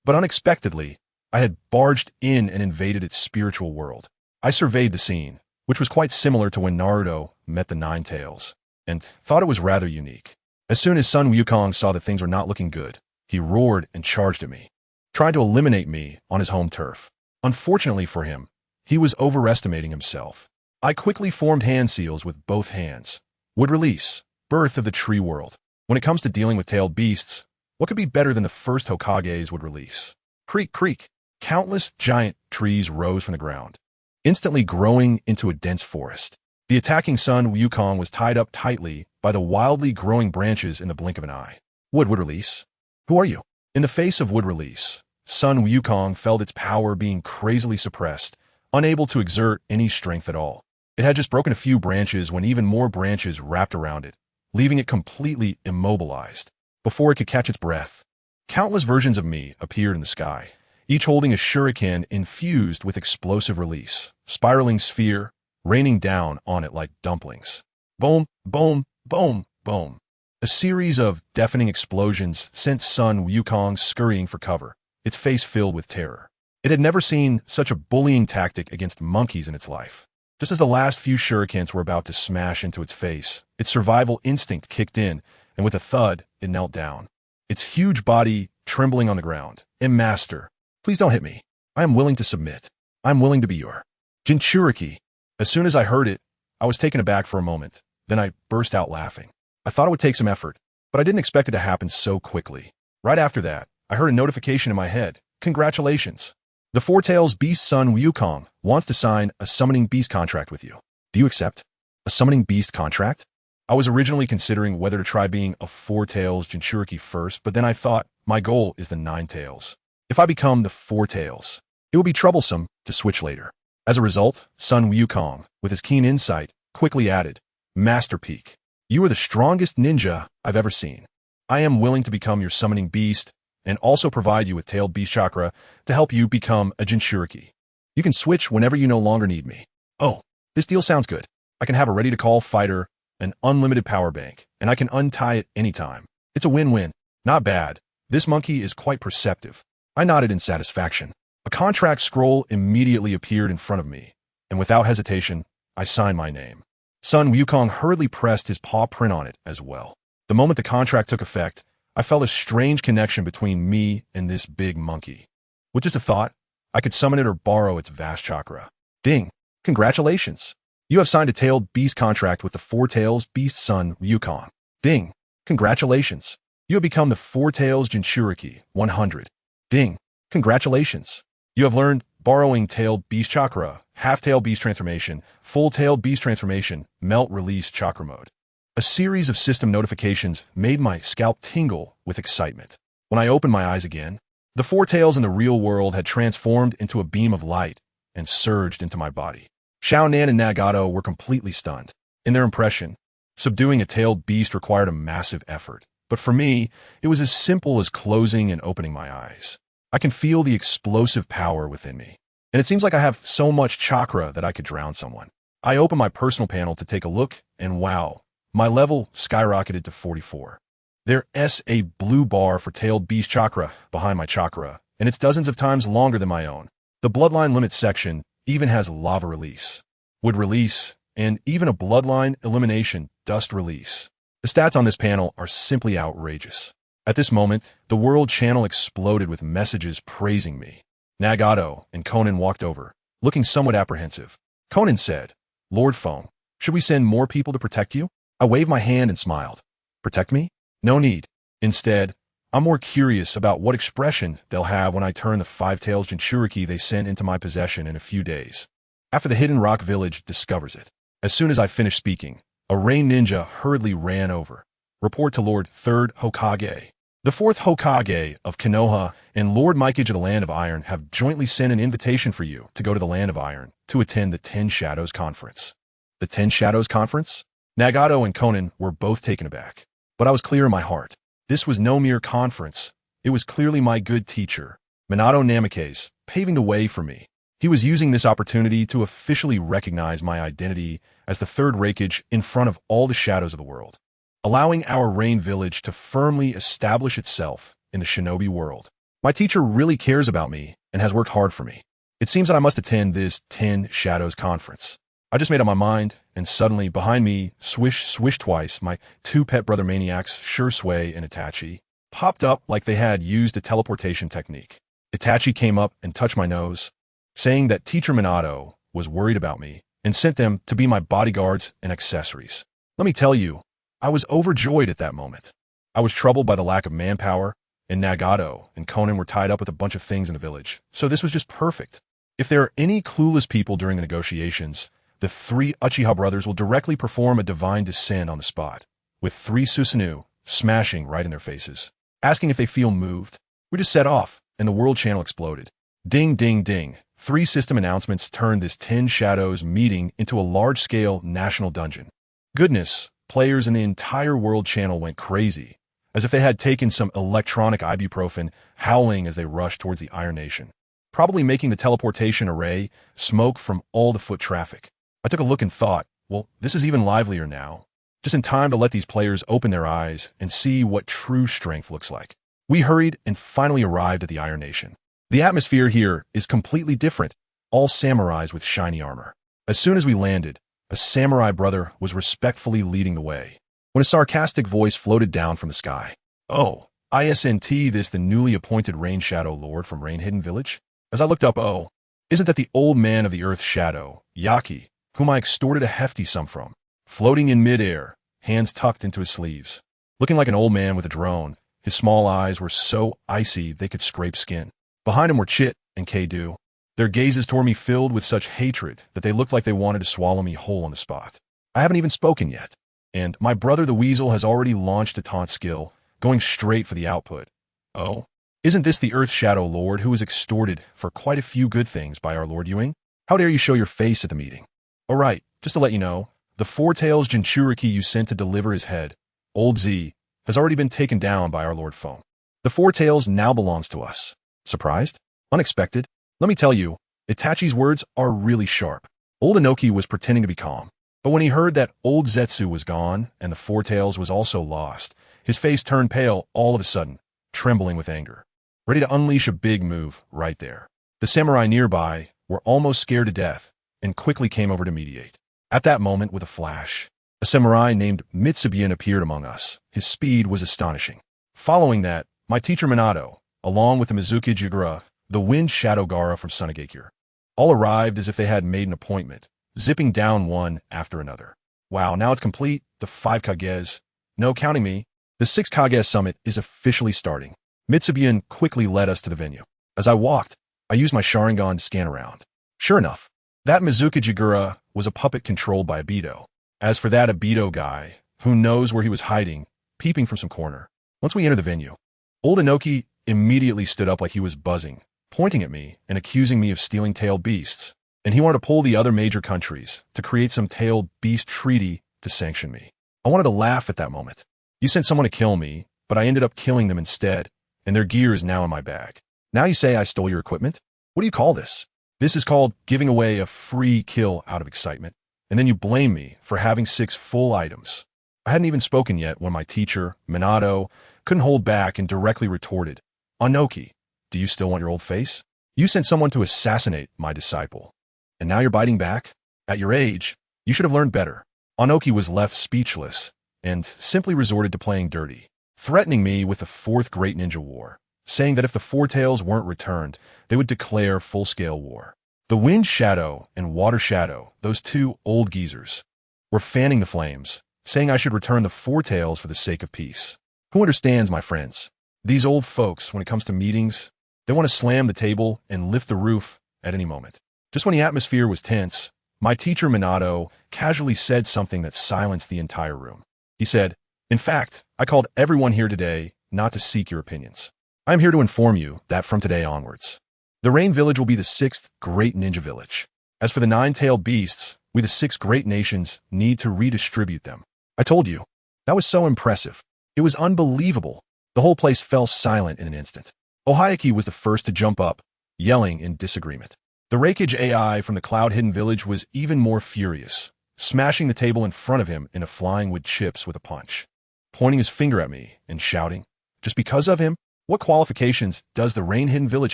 But unexpectedly, I had barged in and invaded its spiritual world. I surveyed the scene, which was quite similar to when Naruto met the Nine Tails, and thought it was rather unique. As soon as Sun Wukong saw that things were not looking good, he roared and charged at me, trying to eliminate me on his home turf. Unfortunately for him, he was overestimating himself. I quickly formed hand seals with both hands. Would release, birth of the tree world. When it comes to dealing with tailed beasts, what could be better than the first Hokage's would release? Creak, creak. Countless giant trees rose from the ground, instantly growing into a dense forest. The attacking Sun Wukong was tied up tightly by the wildly growing branches in the blink of an eye. Would release? Who are you? In the face of would release, Sun Wukong felt its power being crazily suppressed, unable to exert any strength at all. It had just broken a few branches when even more branches wrapped around it, leaving it completely immobilized. Before it could catch its breath, countless versions of me appeared in the sky, each holding a shuriken infused with explosive release, spiraling sphere, raining down on it like dumplings. Boom, boom, boom, boom. A series of deafening explosions sent Sun Wukong scurrying for cover, its face filled with terror. It had never seen such a bullying tactic against monkeys in its life. Just as the last few shurikens were about to smash into its face, its survival instinct kicked in, and with a thud, it knelt down, its huge body trembling on the ground. Master, please don't hit me. I am willing to submit. I am willing to be your Jinchuriki. As soon as I heard it, I was taken aback for a moment. Then I burst out laughing. I thought it would take some effort, but I didn't expect it to happen so quickly. Right after that, I heard a notification in my head. Congratulations. The Four Tails Beast Sun Wukong wants to sign a summoning beast contract with you. Do you accept? A summoning beast contract? I was originally considering whether to try being a Four Tails Jinchuriki first, but then I thought my goal is the Nine Tails. If I become the Four Tails, it will be troublesome to switch later. As a result, Sun Wukong, with his keen insight, quickly added, "Master Peak, you are the strongest ninja I've ever seen. I am willing to become your summoning beast and also provide you with tailed beast chakra to help you become a Jinchuriki. You can switch whenever you no longer need me." Oh, this deal sounds good. I can have a ready-to-call fighter, an unlimited power bank, and I can untie it anytime. It's a win-win. Not bad. This monkey is quite perceptive. I nodded in satisfaction. A contract scroll immediately appeared in front of me, and without hesitation, I signed my name. Sun Wukong hurriedly pressed his paw print on it as well. The moment the contract took effect, I felt a strange connection between me and this big monkey. With just a thought, I could summon it or borrow its vast chakra. Ding! Congratulations! You have signed a tailed beast contract with the Four Tails Beast Son Ryukong. Ding! Congratulations! You have become the Four Tails Jinchuriki 100. Ding! Congratulations! You have learned Borrowing Tailed Beast Chakra, Half-Tailed Beast Transformation, Full-Tailed Beast Transformation, Melt Release Chakra Mode. A series of system notifications made my scalp tingle with excitement. When I opened my eyes again, the Four Tails in the real world had transformed into a beam of light and surged into my body. Xiaonan and Nagato were completely stunned. In their impression, subduing a tailed beast required a massive effort. But for me, it was as simple as closing and opening my eyes. I can feel the explosive power within me. And it seems like I have so much chakra that I could drown someone. I opened my personal panel to take a look, and wow, my level skyrocketed to 44. There's a blue bar for tailed beast chakra behind my chakra, and it's dozens of times longer than my own. The bloodline limit section even has lava release, wood release, and even a bloodline elimination dust release. The stats on this panel are simply outrageous. At this moment, the world channel exploded with messages praising me. Nagato and Conan walked over, looking somewhat apprehensive. Conan said, "Lord Feng, should we send more people to protect you?" I waved my hand and smiled. Protect me? No need. Instead, I'm more curious about what expression they'll have when I turn the Five Tails Jinchuriki they sent into my possession in a few days, after the Hidden Rock Village discovers it. As soon as I finished speaking, a rain ninja hurriedly ran over. Report to Lord 3rd Hokage. The 4th Hokage of Konoha and Lord Mikage of the Land of Iron have jointly sent an invitation for you to go to the Land of Iron to attend the 10 Shadows Conference. The 10 Shadows Conference? Nagato and Conan were both taken aback. But I was clear in my heart. This was no mere conference. It was clearly my good teacher, Minato Namikaze, paving the way for me. He was using this opportunity to officially recognize my identity as the 3rd Raikage in front of all the shadows of the world, allowing our Rain Village to firmly establish itself in the shinobi world. My teacher really cares about me and has worked hard for me. It seems that I must attend this 10 Shadows Conference. I just made up my mind, and suddenly, behind me, swish, swish twice, my 2 pet brother maniacs, Shursui and Itachi, popped up like they had used a teleportation technique. Itachi came up and touched my nose, saying that Teacher Minato was worried about me and sent them to be my bodyguards and accessories. Let me tell you, I was overjoyed at that moment. I was troubled by the lack of manpower, and Nagato and Conan were tied up with a bunch of things in the village, so this was just perfect. If there are any clueless people during the negotiations, the 3 Uchiha brothers will directly perform a divine descent on the spot, with 3 Susanoo smashing right in their faces, asking if they feel moved. We just set off, and the world channel exploded. Ding, ding, ding. 3 system announcements turned this 10 Shadows meeting into a large-scale national dungeon. Goodness, players in the entire world channel went crazy, as if they had taken some electronic ibuprofen, howling as they rushed towards the Iron Nation, probably making the teleportation array smoke from all the foot traffic. I took a look and thought, well, this is even livelier now, just in time to let these players open their eyes and see what true strength looks like. We hurried and finally arrived at the Iron Nation. The atmosphere here is completely different, all samurais with shiny armor. As soon as we landed, a samurai brother was respectfully leading the way, when a sarcastic voice floated down from the sky. "Oh, isn't this the newly appointed Rain Shadow Lord from Rain Hidden Village?" As I looked up, oh, isn't that the old man of the Earth Shadow, Yaki, whom I extorted a hefty sum from, floating in midair, hands tucked into his sleeves, looking like an old man with a drone. His small eyes were so icy they could scrape skin. Behind him were Chit and Keidu. Their gazes toward me filled with such hatred that they looked like they wanted to swallow me whole on the spot. I haven't even spoken yet, and my brother the Weasel has already launched a taunt skill, going straight for the output. Oh, isn't this the Earth Shadow Lord who was extorted for quite a few good things by our Lord Ewing? How dare you show your face at the meeting? All right, just to let you know, the Four Tails Jinchuriki you sent to deliver his head, Old Z, has already been taken down by our Lord Feng. The Four Tails now belongs to us. Surprised? Unexpected? Let me tell you, Itachi's words are really sharp. Old Inoki was pretending to be calm, but when he heard that Old Zetsu was gone and the Four Tails was also lost, his face turned pale all of a sudden, trembling with anger, ready to unleash a big move right there. The samurai nearby were almost scared to death and quickly came over to mediate. At that moment, with a flash, a samurai named Mitsubian appeared among us. His speed was astonishing. Following that, my teacher Minato, along with the Mizuki Jigura, the Wind Shadow Gaara from Sunagakure. All arrived as if they had made an appointment, zipping down one after another. Wow, now it's complete. The 5 Kages. No, counting me. The 6 Kage Summit is officially starting. Mitsubian quickly led us to the venue. As I walked, I used my Sharingan to scan around. Sure enough, that Mizuka Jigura was a puppet controlled by Obito. As for that Obito guy, who knows where he was hiding, peeping from some corner. Once we entered the venue, old Inoki immediately stood up like he was buzzing, pointing at me and accusing me of stealing tailed beasts, and he wanted to pull the other major countries to create some tailed beast treaty to sanction me. I wanted to laugh at that moment. You sent someone to kill me, but I ended up killing them instead, and their gear is now in my bag. Now you say I stole your equipment? What do you call this? This is called giving away a free kill out of excitement, and then you blame me for having 6 full items. I hadn't even spoken yet when my teacher, Minato, couldn't hold back and directly retorted, Anoki, do you still want your old face? You sent someone to assassinate my disciple, and now you're biting back? At your age, you should have learned better. Anoki was left speechless and simply resorted to playing dirty, threatening me with the 4th Great Ninja War, saying that if the 4 tails weren't returned, they would declare full-scale war. The Wind Shadow and Water Shadow, those 2 old geezers, were fanning the flames, saying I should return the 4 tails for the sake of peace. Who understands, my friends? These old folks, when it comes to meetings, they want to slam the table and lift the roof at any moment. Just when the atmosphere was tense, my teacher Minato casually said something that silenced the entire room. He said, in fact, I called everyone here today not to seek your opinions. I am here to inform you that from today onwards, the Rain Village will be the 6th Great Ninja Village. As for the 9-tailed beasts, we the 6 great nations need to redistribute them. I told you, that was so impressive. It was unbelievable. The whole place fell silent in an instant. Ohayaki was the first to jump up, yelling in disagreement. The Reikage AI from the Cloud-Hidden Village was even more furious, smashing the table in front of him into flying wood chips with a punch, pointing his finger at me and shouting, just because of him? What qualifications does the Rain-Hidden Village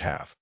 have?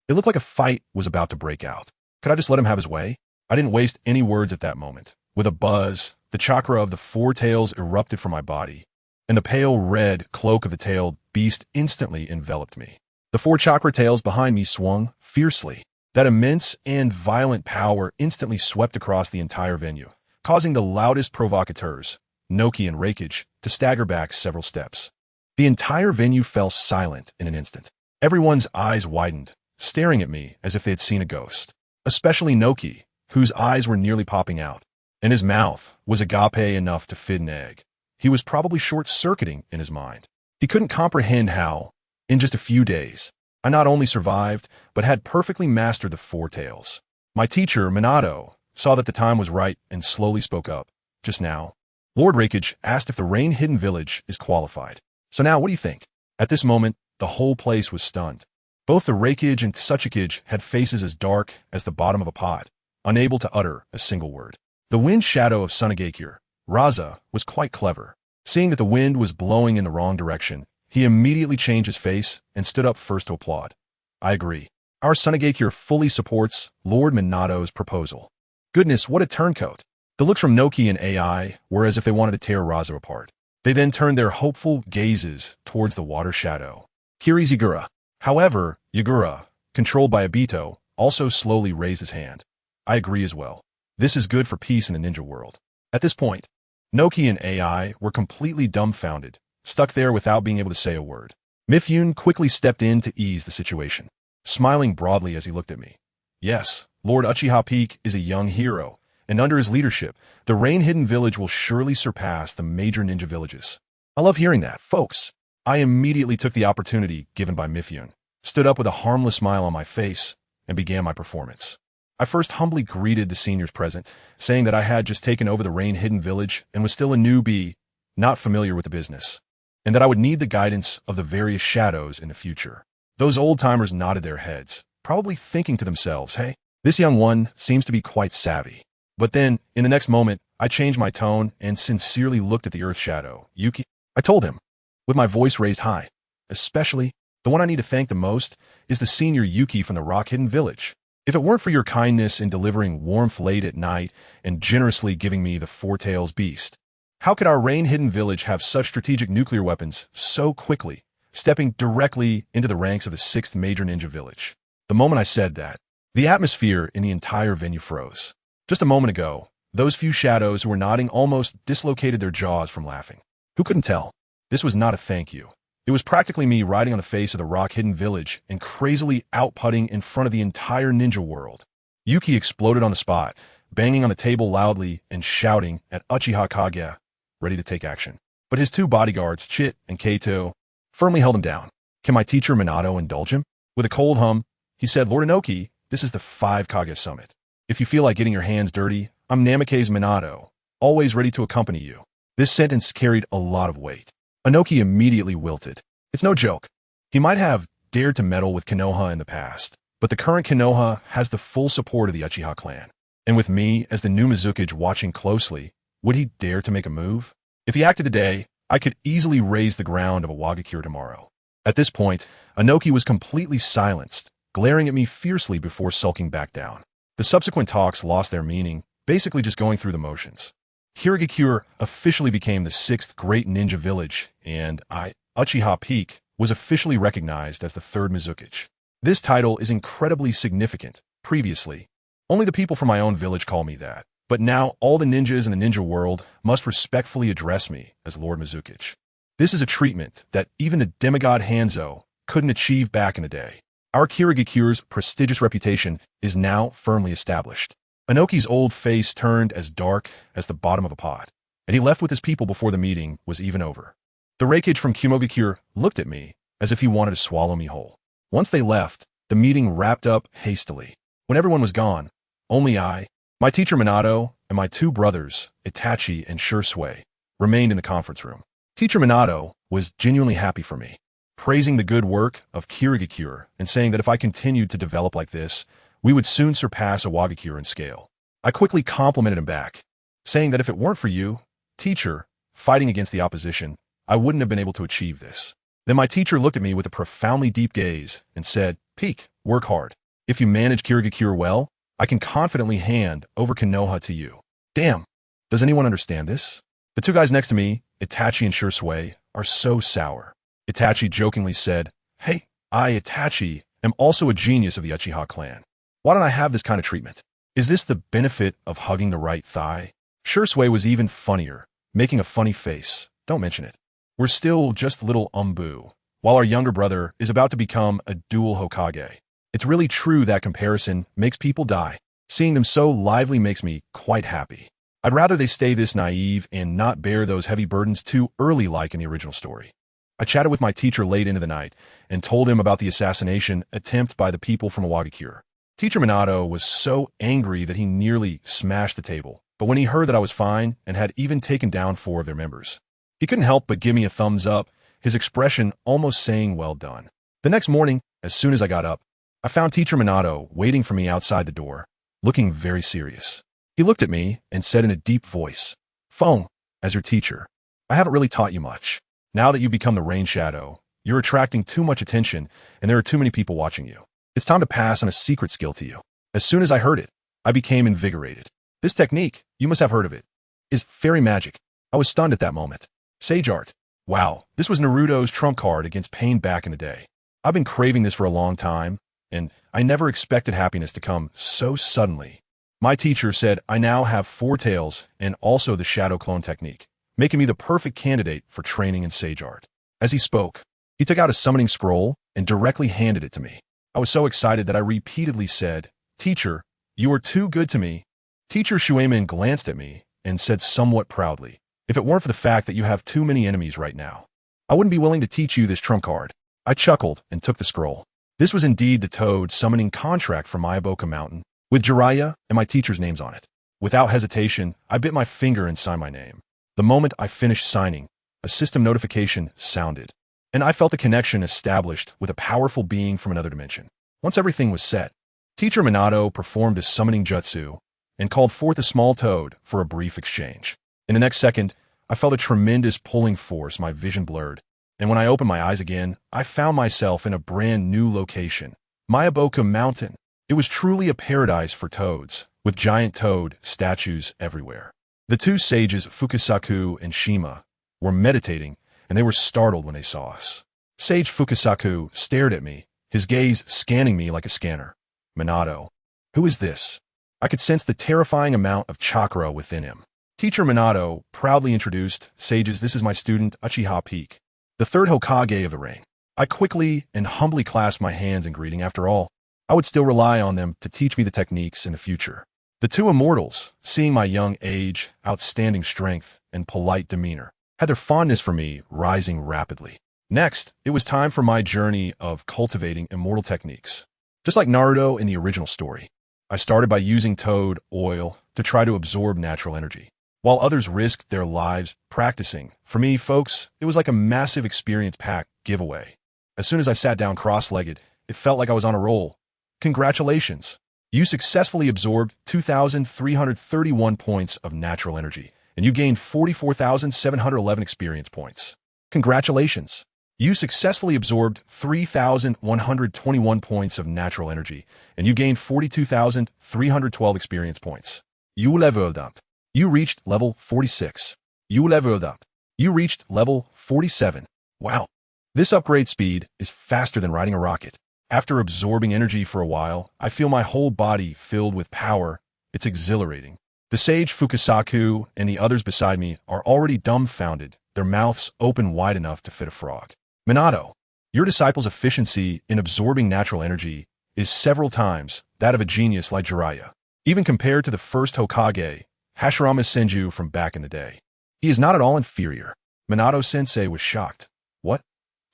It looked like a fight was about to break out. Could I just let him have his way? I didn't waste any words at that moment. With a buzz, the chakra of the 4 tails erupted from my body, and the pale red cloak of the tailed beast instantly enveloped me. The 4 chakra tails behind me swung fiercely. That immense and violent power instantly swept across the entire venue, causing the loudest provocateurs, Noki and Reikage, to stagger back several steps. The entire venue fell silent in an instant. Everyone's eyes widened, staring at me as if they had seen a ghost. Especially Noki, whose eyes were nearly popping out, and his mouth was agape enough to fit an egg. He was probably short-circuiting in his mind. He couldn't comprehend how, in just a few days, I not only survived, but had perfectly mastered the 4 tails. My teacher, Minato, saw that the time was right and slowly spoke up. Just now, Lord Reikage asked if the Rain-Hidden Village is qualified. So now, what do you think? At this moment, the whole place was stunned. Both the Reikage and Tsuchikage had faces as dark as the bottom of a pot, unable to utter a single word. The Wind Shadow of Sunagakure, Raza, was quite clever. Seeing that the wind was blowing in the wrong direction, he immediately changed his face and stood up first to applaud. I agree. Our Sunagakure fully supports Lord Minato's proposal. Goodness, what a turncoat. The looks from Noki and AI were as if they wanted to tear Raza apart. They then turned their hopeful gazes towards the Water Shadow, Kiri's Yagura. However, Yagura, controlled by Obito, also slowly raised his hand. I agree as well. This is good for peace in the ninja world. At this point, Noki and AI were completely dumbfounded, stuck there without being able to say a word. Mifune quickly stepped in to ease the situation, smiling broadly as he looked at me. Yes, Lord Uchiha Peak is a young hero, and under his leadership, the Rain-Hidden Village will surely surpass the major ninja villages. I love hearing that, folks. I immediately took the opportunity given by Mifune, stood up with a harmless smile on my face, and began my performance. I first humbly greeted the seniors present, saying that I had just taken over the Rain-Hidden Village and was still a newbie, not familiar with the business, and that I would need the guidance of the various shadows in the future. Those old-timers nodded their heads, probably thinking to themselves, hey, this young one seems to be quite savvy. But then, in the next moment, I changed my tone and sincerely looked at the Earth Shadow, Yuki. I told him, with my voice raised high, especially, the one I need to thank the most is the senior Yuki from the Rock-Hidden Village. If it weren't for your kindness in delivering warmth late at night and generously giving me the 4 tails beast, how could our Rain-Hidden Village have such strategic nuclear weapons so quickly, stepping directly into the ranks of the 6th major ninja village. The moment I said that, the atmosphere in the entire venue froze. Just a moment ago, those few shadows who were nodding almost dislocated their jaws from laughing. Who couldn't tell? This was not a thank you. It was practically me riding on the face of the rock-hidden village and crazily outputting in front of the entire ninja world. Yuki exploded on the spot, banging on the table loudly and shouting at Uchiha Kage, ready to take action. But his 2 bodyguards, Chit and Kaito, firmly held him down. Can my teacher Minato indulge him? With a cold hum, he said, Lord Inoki, this is the 5 Kage Summit. If you feel like getting your hands dirty, I'm Namake's Minato, always ready to accompany you. This sentence carried a lot of weight. Inoki immediately wilted. It's no joke. He might have dared to meddle with Konoha in the past, but the current Konoha has the full support of the Uchiha clan. And with me as the new Mizukage watching closely, would he dare to make a move? If he acted today, I could easily raise the ground of a Wagakure tomorrow. At this point, Inoki was completely silenced, glaring at me fiercely before sulking back down. The subsequent talks lost their meaning, basically just going through the motions. Kirigakure officially became the 6th great ninja village, and Uchiha Peak, was officially recognized as the 3rd Mizukage. This title is incredibly significant. Previously, only the people from my own village call me that, but now all the ninjas in the ninja world must respectfully address me as Lord Mizukage. This is a treatment that even the demigod Hanzo couldn't achieve back in the day. Our Kirigakure's prestigious reputation is now firmly established. Inoki's old face turned as dark as the bottom of a pot, and he left with his people before the meeting was even over. The Reikage from Kumogakure looked at me as if he wanted to swallow me whole. Once they left, the meeting wrapped up hastily. When everyone was gone, only I, my teacher Minato, and my 2 brothers, Itachi and Shursui, remained in the conference room. Teacher Minato was genuinely happy for me, praising the good work of Kirigakure and saying that if I continued to develop like this, we would soon surpass a Wagakure in scale. I quickly complimented him back, saying that if it weren't for you, teacher, fighting against the opposition, I wouldn't have been able to achieve this. Then my teacher looked at me with a profoundly deep gaze and said, Peak, work hard. If you manage Kirigakure well, I can confidently hand over Konoha to you. Damn, does anyone understand this? The 2 guys next to me, Itachi and Shursui, are so sour. Itachi jokingly said, Hey, I, Itachi, am also a genius of the Uchiha clan. Why don't I have this kind of treatment? Is this the benefit of hugging the right thigh? Shursui was even funnier, making a funny face. Don't mention it. We're still just little Umbu, while our younger brother is about to become a dual Hokage. It's really true that comparison makes people die. Seeing them so lively makes me quite happy. I'd rather they stay this naive and not bear those heavy burdens too early like in the original story. I chatted with my teacher late into the night and told him about the assassination attempt by the people from Wagakure. Teacher Minato was so angry that he nearly smashed the table, but when he heard that I was fine and had even taken down 4 of their members, he couldn't help but give me a thumbs up, his expression almost saying well done. The next morning, as soon as I got up, I found Teacher Minato waiting for me outside the door, looking very serious. He looked at me and said in a deep voice, Feng, as your teacher, I haven't really taught you much. Now that you've become the Rain Shadow, you're attracting too much attention and there are too many people watching you. It's time to pass on a secret skill to you. As soon as I heard it, I became invigorated. This technique, you must have heard of it, is fairy magic. I was stunned at that moment. Sage art. Wow, this was Naruto's trump card against pain back in the day. I've been craving this for a long time, and I never expected happiness to come so suddenly. My teacher said I now have 4 tails and also the shadow clone technique, making me the perfect candidate for training in sage art. As he spoke, he took out a summoning scroll and directly handed it to me. I was so excited that I repeatedly said, Teacher, you are too good to me. Teacher Shuemin glanced at me and said somewhat proudly, If it weren't for the fact that you have too many enemies right now, I wouldn't be willing to teach you this trump card. I chuckled and took the scroll. This was indeed the Toad summoning contract from Myaboka Mountain, with Jiraiya and my teacher's names on it. Without hesitation, I bit my finger and signed my name. The moment I finished signing, a system notification sounded, and I felt a connection established with a powerful being from another dimension. Once everything was set, Teacher Minato performed a summoning jutsu and called forth a small toad for a brief exchange. In the next second, I felt a tremendous pulling force, my vision blurred, and when I opened my eyes again, I found myself in a brand new location, Myaboka Mountain. It was truly a paradise for toads, with giant toad statues everywhere. The 2 sages, Fukusaku and Shima, were meditating, and they were startled when they saw us. Sage Fukasaku stared at me, his gaze scanning me like a scanner. Minato. Who is this? I could sense the terrifying amount of chakra within him. Teacher Minato proudly introduced, Sages, this is my student, Uchiha Peak, the third Hokage of the ring. I quickly and humbly clasped my hands in greeting. After all, I would still rely on them to teach me the techniques in the future. The two immortals, seeing my young age, outstanding strength, and polite demeanor, had their fondness for me rising rapidly. Next, it was time for my journey of cultivating immortal techniques. Just like Naruto in the original story, I started by using toad oil to try to absorb natural energy, while others risked their lives practicing. For me, folks, it was like a massive experience pack giveaway. As soon as I sat down cross-legged, it felt like I was on a roll. Congratulations! You successfully absorbed 2,331 points of natural energy, and you gained 44,711 experience points. Congratulations! You successfully absorbed 3,121 points of natural energy, and you gained 42,312 experience points. You leveled up. You reached level 46. You leveled up. You reached level 47. Wow. This upgrade speed is faster than riding a rocket. After absorbing energy for a while, I feel my whole body filled with power. It's exhilarating. The sage Fukasaku and the others beside me are already dumbfounded, their mouths open wide enough to fit a frog. Minato, your disciple's efficiency in absorbing natural energy is several times that of a genius like Jiraiya. Even compared to the first Hokage, Hashirama Senju from back in the day. He is not at all inferior. Minato-sensei was shocked. What?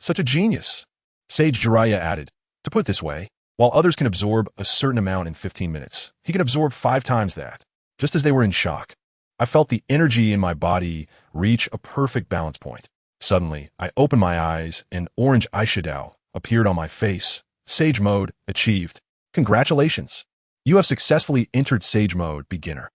Such a genius? Sage Jiraiya added, to put it this way, while others can absorb a certain amount in 15 minutes, he can absorb 5 times that. Just as they were in shock, I felt the energy in my body reach a perfect balance point. Suddenly, I opened my eyes and orange eyeshadow appeared on my face. Sage mode achieved. Congratulations! You have successfully entered Sage mode beginner.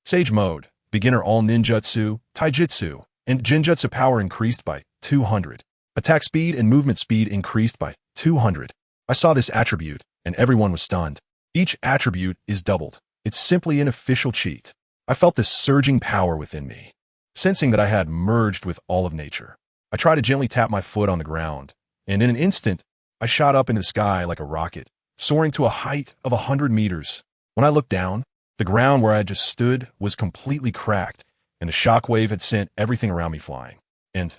Sage mode, beginner, all ninjutsu, taijutsu, and genjutsu power increased by 200. Attack speed and movement speed increased by 200. I saw this attribute, and everyone was stunned. Each attribute is doubled. It's simply an official cheat. I felt this surging power within me, sensing that I had merged with all of nature. I tried to gently tap my foot on the ground, and in an instant, I shot up into the sky like a rocket, soaring to a height of 100 meters. When I looked down, the ground where I had just stood was completely cracked, and a shockwave had sent everything around me flying. And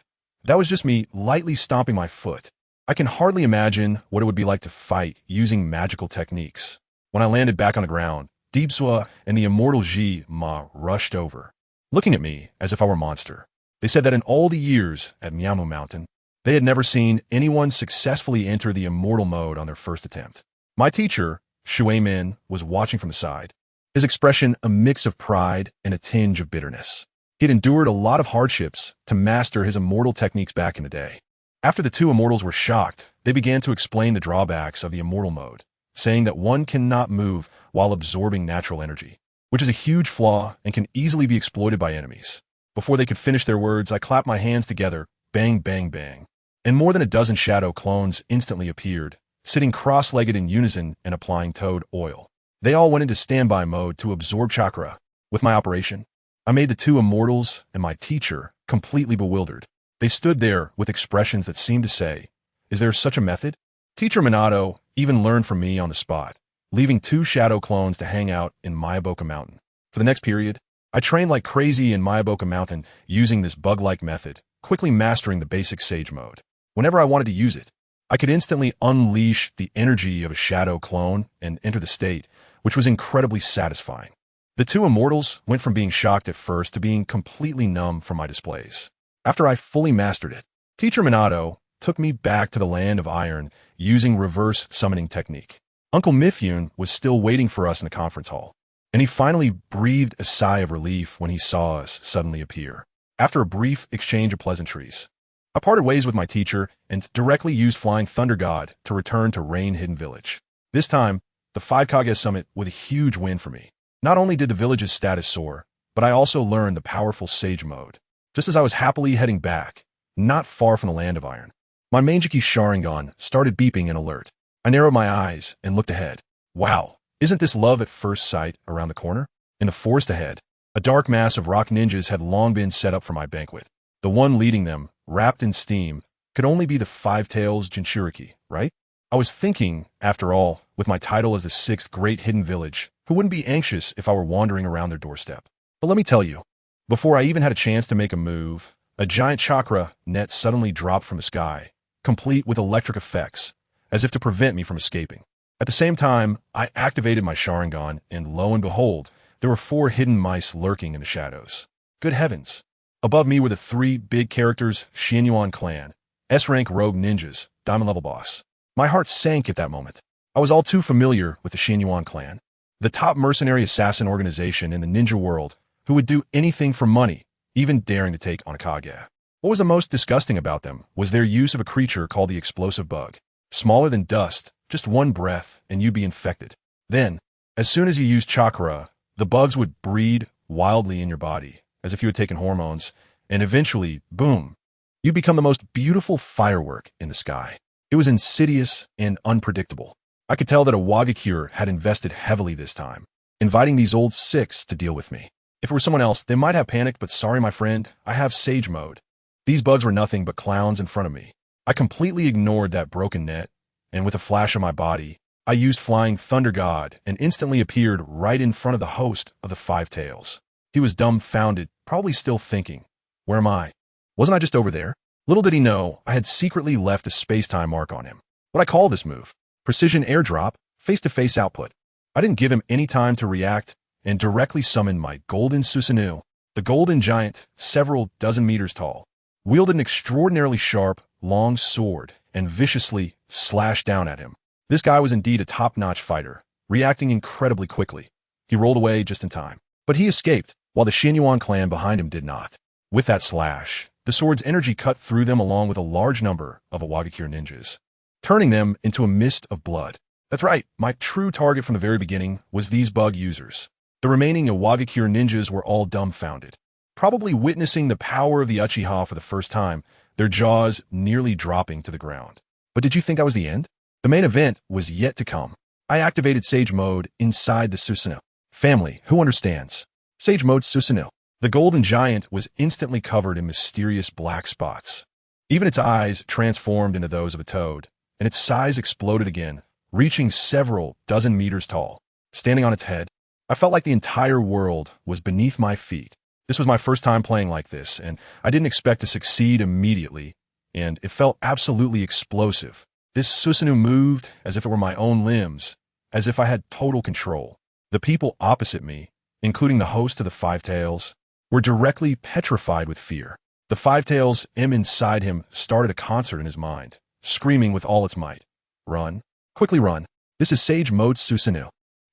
that was just me lightly stomping my foot. I can hardly imagine what it would be like to fight using magical techniques. When I landed back on the ground, Deepswa and the immortal Ji-Ma rushed over, looking at me as if I were a monster. They said that in all the years at Miyamu Mountain, they had never seen anyone successfully enter the immortal mode on their first attempt. My teacher, Shuei-min, was watching from the side, his expression a mix of pride and a tinge of bitterness. He had endured a lot of hardships to master his immortal techniques back in the day. After the two immortals were shocked, they began to explain the drawbacks of the immortal mode, saying that one cannot move while absorbing natural energy, which is a huge flaw and can easily be exploited by enemies. Before they could finish their words, I clapped my hands together, bang, bang, bang, and more than a dozen shadow clones instantly appeared, sitting cross-legged in unison and applying toad oil. They all went into standby mode to absorb chakra. With my operation, I made the two immortals and my teacher completely bewildered. They stood there with expressions that seemed to say, is there such a method? Teacher Minato even learned from me on the spot, leaving 2 shadow clones to hang out in Miyaboka Mountain. For the next period, I trained like crazy in Miyaboka Mountain using this bug-like method, quickly mastering the basic Sage mode. Whenever I wanted to use it, I could instantly unleash the energy of a shadow clone and enter the state, which was incredibly satisfying. The two immortals went from being shocked at first to being completely numb from my displays. After I fully mastered it, Teacher Minato took me back to the land of iron using reverse summoning technique. Uncle Mifune was still waiting for us in the conference hall, and he finally breathed a sigh of relief when he saw us suddenly appear. After a brief exchange of pleasantries, I parted ways with my teacher and directly used Flying Thunder God to return to Rain Hidden Village. This time, the 5 Kage Summit was a huge win for me. Not only did the village's status soar, but I also learned the powerful Sage mode. Just as I was happily heading back, not far from the land of iron, my Mangeki Sharingan started beeping an alert. I narrowed my eyes and looked ahead. Wow, isn't this love at first sight around the corner? In the forest ahead, a dark mass of rock ninjas had long been set up for my banquet. The one leading them, wrapped in steam, could only be the Five Tails Jinchuriki, right? I was thinking, after all, with my title as the sixth great hidden village, who wouldn't be anxious if I were wandering around their doorstep? But let me tell you, before I even had a chance to make a move, a giant chakra net suddenly dropped from the sky, complete with electric effects, as if to prevent me from escaping. At the same time, I activated my Sharingan, and lo and behold, there were 4 hidden mice lurking in the shadows. Good heavens! Above me were the 3 big characters, Xianyuan clan, S-rank rogue ninjas, diamond level boss. My heart sank at that moment. I was all too familiar with the Xianyuan clan, the top mercenary assassin organization in the ninja world, who would do anything for money, even daring to take on a Kage. What was the most disgusting about them was their use of a creature called the explosive bug. Smaller than dust, just one breath, and you'd be infected. Then, as soon as you used chakra, the bugs would breed wildly in your body, as if you had taken hormones, and eventually, boom, you'd become the most beautiful firework in the sky. It was insidious and unpredictable. I could tell that a Wagakure had invested heavily this time, inviting these old six to deal with me. If it were someone else, they might have panicked, but sorry, my friend, I have Sage Mode. These bugs were nothing but clowns in front of me. I completely ignored that broken net, and with a flash of my body, I used Flying Thunder God and instantly appeared right in front of the host of the Five Tails. He was dumbfounded, probably still thinking, where am I? Wasn't I just over there? Little did he know, I had secretly left a space-time mark on him. What I call this move? Precision airdrop, face-to-face output. I didn't give him any time to react and directly summoned my Golden Susanoo. The golden giant, several dozen meters tall, wielded an extraordinarily sharp, long sword and viciously slashed down at him. This guy was indeed a top-notch fighter, reacting incredibly quickly. He rolled away just in time. But he escaped, while the Xianyuan clan behind him did not. With that slash, the sword's energy cut through them along with a large number of Awagakure ninjas, turning them into a mist of blood. That's right, my true target from the very beginning was these bug users. The remaining Awagakure ninjas were all dumbfounded, probably witnessing the power of the Uchiha for the first time, their jaws nearly dropping to the ground. But did you think that was the end? The main event was yet to come. I activated Sage Mode inside the Susanoo. Family, who understands? Sage Mode Susanoo. The golden giant was instantly covered in mysterious black spots. Even its eyes transformed into those of a toad, and its size exploded again, reaching several dozen meters tall. Standing on its head, I felt like the entire world was beneath my feet. This was my first time playing like this, and I didn't expect to succeed immediately, and it felt absolutely explosive. This Susanoo moved as if it were my own limbs, as if I had total control. The people opposite me, including the host of the Five Tails, were directly petrified with fear. The Five Tails M inside him started a concert in his mind, screaming with all its might. Run. Quickly run. This is Sage Mode Susanoo.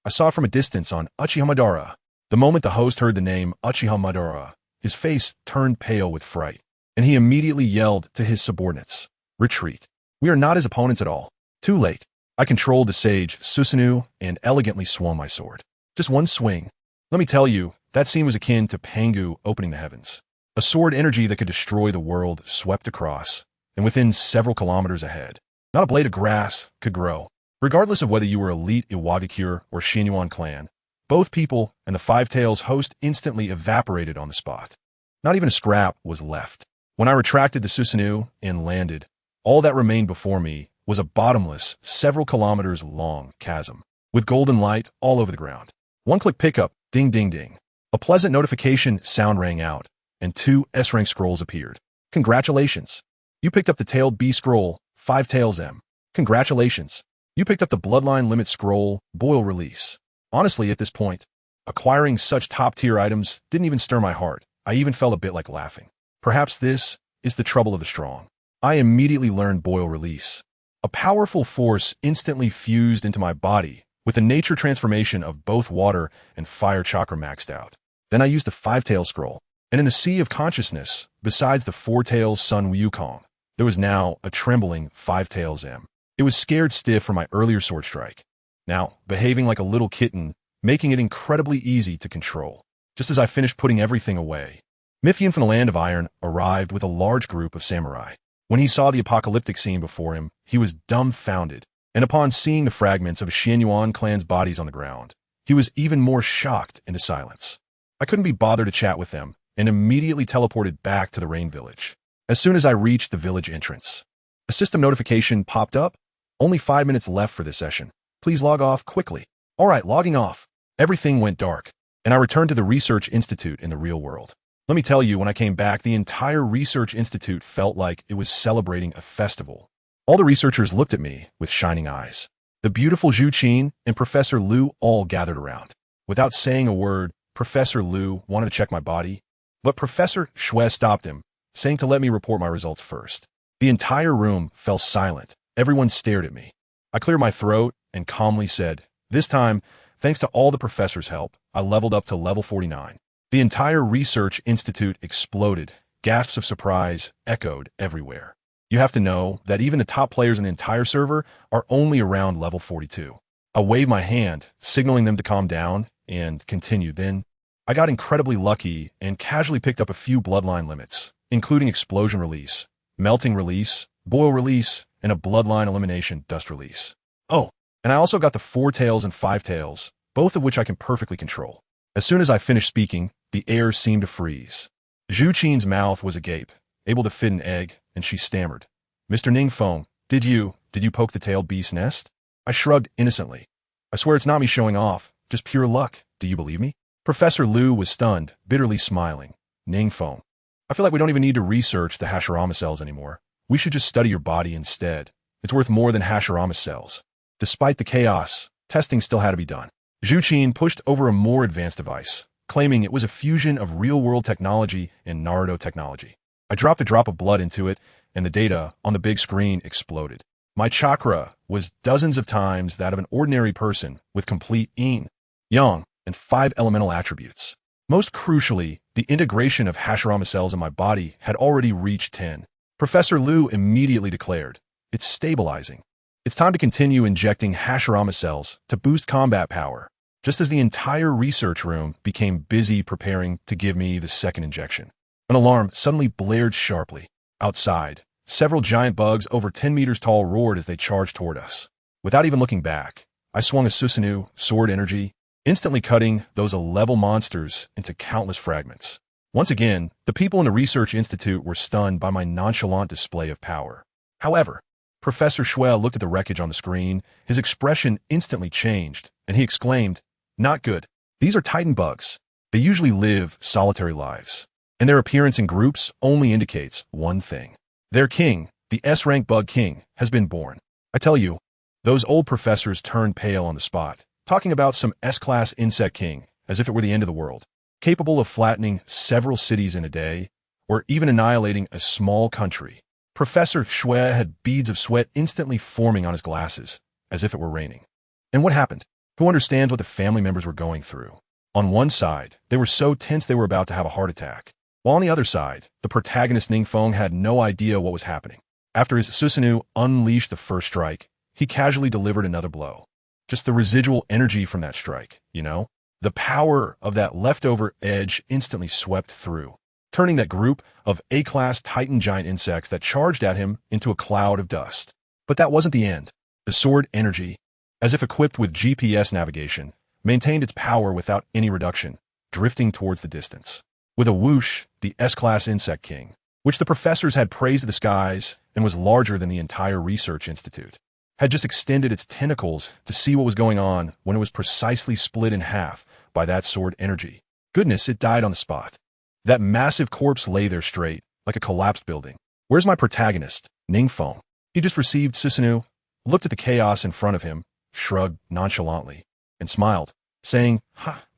I saw it from a distance on Uchiha Madara. The moment the host heard the name Uchiha Madara, his face turned pale with fright, and he immediately yelled to his subordinates, "Retreat. We are not his opponents at all." Too late. I controlled the Sage Susanoo and elegantly swung my sword. Just one swing. Let me tell you, that scene was akin to Pangu opening the heavens. A sword energy that could destroy the world swept across, and within several kilometers ahead, not a blade of grass could grow. Regardless of whether you were elite Iwagakure or Xianyuan clan, both people and the Five Tails host instantly evaporated on the spot. Not even a scrap was left. When I retracted the Susanoo and landed, all that remained before me was a bottomless, several kilometers long chasm, with golden light all over the ground. One-click pickup, ding ding ding. A pleasant notification sound rang out, and 2 S-rank scrolls appeared. Congratulations. You picked up the Tailed B scroll, Five Tails M. Congratulations. You picked up the Bloodline Limit scroll, Boil Release. Honestly, at this point, acquiring such top-tier items didn't even stir my heart. I even felt a bit like laughing. Perhaps this is the trouble of the strong. I immediately learned Boil Release. A powerful force instantly fused into my body, with the nature transformation of both water and fire chakra maxed out. Then I used the Five-Tail Scroll, and in the sea of consciousness, besides the Four-Tails Sun Wukong, there was now a trembling Five Tails M. It was scared stiff from my earlier sword strike, now behaving like a little kitten, making it incredibly easy to control. Just as I finished putting everything away, Miphian from the Land of Iron arrived with a large group of samurai. When he saw the apocalyptic scene before him, he was dumbfounded, and upon seeing the fragments of Xianyuan clan's bodies on the ground, he was even more shocked into silence. I couldn't be bothered to chat with them, and immediately teleported back to the Rain Village. As soon as I reached the village entrance, a system notification popped up. Only 5 minutes left for this session. Please log off quickly. All right, logging off. Everything went dark, and I returned to the Research Institute in the real world. Let me tell you, when I came back, the entire Research Institute felt like it was celebrating a festival. All the researchers looked at me with shining eyes. The beautiful Zhu Qin and Professor Liu all gathered around. Without saying a word, Professor Liu wanted to check my body, but Professor Xue stopped him, saying to let me report my results first. The entire room fell silent. Everyone stared at me. I cleared my throat and calmly said, this time, thanks to all the professor's help, I leveled up to level 49. The entire Research Institute exploded. Gasps of surprise echoed everywhere. You have to know that even the top players in the entire server are only around level 42. I waved my hand, signaling them to calm down, and continued. Then, I got incredibly lucky and casually picked up a few bloodline limits, including explosion release, melting release, boil release, and a bloodline elimination dust release. Oh, and I also got the 4 tails and 5 tails, both of which I can perfectly control. As soon as I finished speaking, the air seemed to freeze. Zhu Qin's mouth was agape, able to fit an egg, and she stammered. Mr. NingFeng, did you poke the tailed beast's nest? I shrugged innocently. I swear it's not me showing off, just pure luck. Do you believe me? Professor Liu was stunned, bitterly smiling. NingFeng, I feel like we don't even need to research the Hashirama cells anymore. We should just study your body instead. It's worth more than Hashirama cells. Despite the chaos, testing still had to be done. Zhu Qin pushed over a more advanced device, claiming it was a fusion of real-world technology and Naruto technology. I dropped a drop of blood into it, and the data on the big screen exploded. My chakra was dozens of times that of an ordinary person with complete yin, yang, and 5 elemental attributes. Most crucially, the integration of Hashirama cells in my body had already reached 10. Professor Liu immediately declared, it's stabilizing. It's time to continue injecting Hashirama cells to boost combat power, just as the entire research room became busy preparing to give me the second injection. An alarm suddenly blared sharply. Outside, several giant bugs over 10 meters tall roared as they charged toward us. Without even looking back, I swung a Susanoo sword energy, instantly cutting those level monsters into countless fragments. Once again, the people in the Research Institute were stunned by my nonchalant display of power. However, Professor Xue looked at the wreckage on the screen. His expression instantly changed, and he exclaimed, not good. These are Titan bugs. They usually live solitary lives, and their appearance in groups only indicates one thing. Their king, the S-rank bug king, has been born. I tell you, those old professors turned pale on the spot, talking about some S-class insect king as if it were the end of the world, capable of flattening several cities in a day, or even annihilating a small country. Professor Xue had beads of sweat instantly forming on his glasses, as if it were raining. And what happened? Who understands what the family members were going through? On one side, they were so tense they were about to have a heart attack, while on the other side, the protagonist NingFeng had no idea what was happening. After his Susanoo unleashed the first strike, he casually delivered another blow. Just the residual energy from that strike, you know? The power of that leftover edge instantly swept through, turning that group of A-class Titan giant insects that charged at him into a cloud of dust. But that wasn't the end. The sword energy, as if equipped with GPS navigation, maintained its power without any reduction, drifting towards the distance. With a whoosh, the S-class insect king, which the professors had praised to the skies and was larger than the entire Research Institute, had just extended its tentacles to see what was going on when it was precisely split in half by that sword energy. Goodness, it died on the spot. That massive corpse lay there straight, like a collapsed building. Where's my protagonist, NingFeng? He just received Susanoo, looked at the chaos in front of him, shrugged nonchalantly, and smiled, saying,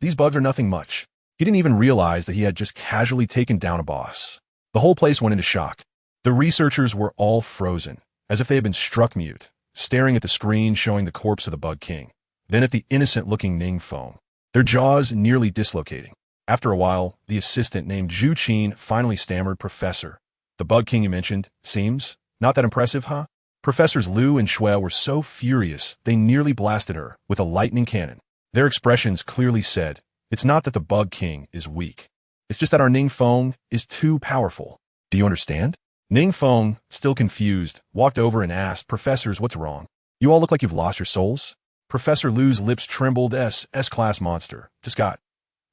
these bugs are nothing much. He didn't even realize that he had just casually taken down a boss. The whole place went into shock. The researchers were all frozen, as if they had been struck mute, staring at the screen showing the corpse of the Bug King, then at the innocent-looking NingFeng, their jaws nearly dislocating. After a while, the assistant named Zhu Qin finally stammered, Professor, the Bug King you mentioned, seems not that impressive, huh? Professors Liu and Xue were so furious they nearly blasted her with a lightning cannon. Their expressions clearly said, it's not that the Bug King is weak. It's just that our NingFeng is too powerful. Do you understand? NingFeng, still confused, walked over and asked, Professors, what's wrong? You all look like you've lost your souls. Professor Liu's lips trembled. S-class monster. Just got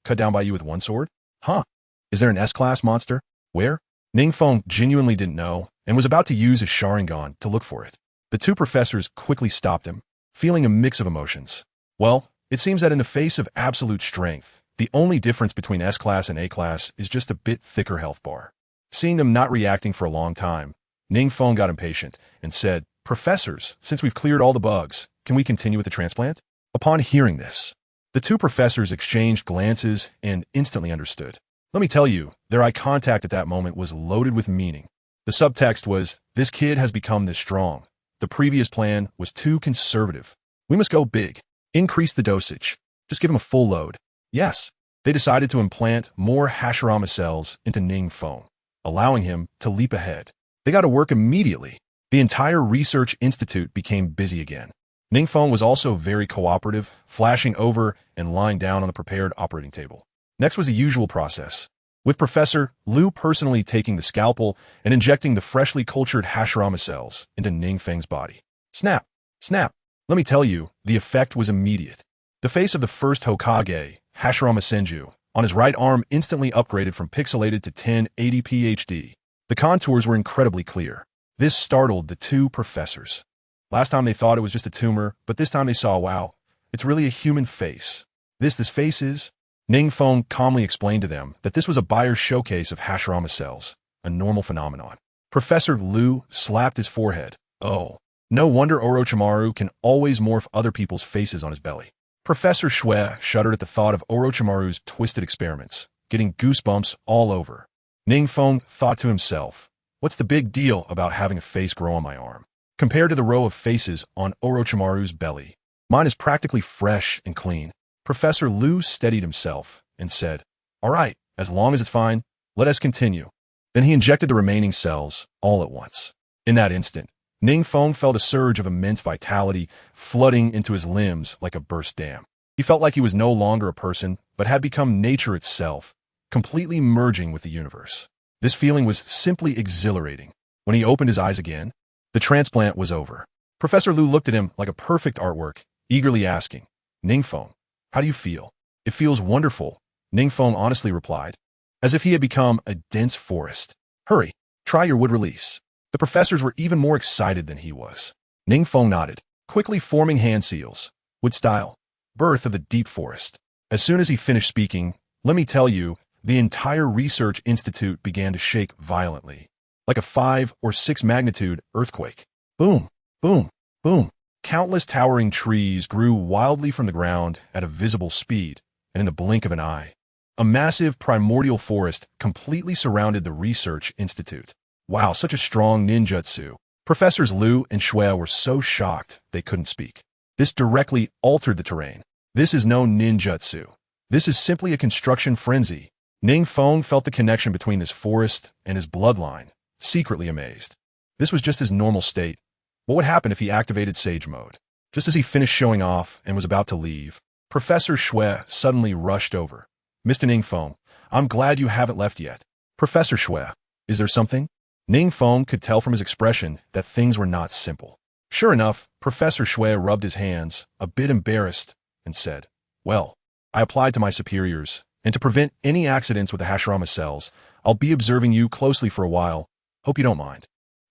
cut down by you with one sword? Huh. Is there an S-class monster? Where? NingFeng genuinely didn't know and was about to use his Sharingan to look for it. The two professors quickly stopped him, feeling a mix of emotions. Well, it seems that in the face of absolute strength, the only difference between S-Class and A-Class is just a bit thicker health bar. Seeing them not reacting for a long time, NingFeng got impatient and said, "Professors, since we've cleared all the bugs, can we continue with the transplant?" Upon hearing this, the two professors exchanged glances and instantly understood. Let me tell you, their eye contact at that moment was loaded with meaning. The subtext was, this kid has become this strong. The previous plan was too conservative. We must go big. Increase the dosage. Just give him a full load. Yes, they decided to implant more Hashirama cells into NingFeng, allowing him to leap ahead. They got to work immediately. The entire research institute became busy again. NingFeng was also very cooperative, flashing over and lying down on the prepared operating table. Next was the usual process, with Professor Liu personally taking the scalpel and injecting the freshly cultured Hashirama cells into NingFeng's body. Snap! Snap! Let me tell you, the effect was immediate. The face of the first Hokage, Hashirama Senju, on his right arm instantly upgraded from pixelated to 1080p HD. The contours were incredibly clear. This startled the two professors. Last time they thought it was just a tumor, but this time they saw, wow, it's really a human face. This face is? NingFeng calmly explained to them that this was a buyer's showcase of Hashirama cells, a normal phenomenon. Professor Liu slapped his forehead. Oh, no wonder Orochimaru can always morph other people's faces on his belly. Professor Shui shuddered at the thought of Orochimaru's twisted experiments, getting goosebumps all over. NingFeng thought to himself, what's the big deal about having a face grow on my arm? Compared to the row of faces on Orochimaru's belly, mine is practically fresh and clean. Professor Liu steadied himself and said, all right, as long as it's fine, let us continue. Then he injected the remaining cells all at once. In that instant, NingFeng felt a surge of immense vitality flooding into his limbs like a burst dam. He felt like he was no longer a person, but had become nature itself, completely merging with the universe. This feeling was simply exhilarating. When he opened his eyes again, the transplant was over. Professor Liu looked at him like a perfect artwork, eagerly asking, NingFeng, how do you feel? It feels wonderful, NingFeng honestly replied, as if he had become a dense forest. Hurry, try your wood release. The professors were even more excited than he was. NingFeng nodded, quickly forming hand seals. Wood style, birth of the deep forest. As soon as he finished speaking, let me tell you, the entire research institute began to shake violently, like a 5 or 6 magnitude earthquake. Boom, boom, boom. Countless towering trees grew wildly from the ground at a visible speed, and in the blink of an eye, a massive primordial forest completely surrounded the research institute. Wow, such a strong ninjutsu. Professors Liu and Shui were so shocked they couldn't speak. This directly altered the terrain. This is no ninjutsu. This is simply a construction frenzy. NingFeng felt the connection between this forest and his bloodline, secretly amazed. This was just his normal state. What would happen if he activated Sage Mode? Just as he finished showing off and was about to leave, Professor Shui suddenly rushed over. Mr. NingFeng, I'm glad you haven't left yet. Professor Shui, is there something? NingFeng could tell from his expression that things were not simple. Sure enough, Professor Shui rubbed his hands, a bit embarrassed, and said, well, I applied to my superiors, and to prevent any accidents with the Hashirama cells, I'll be observing you closely for a while. Hope you don't mind.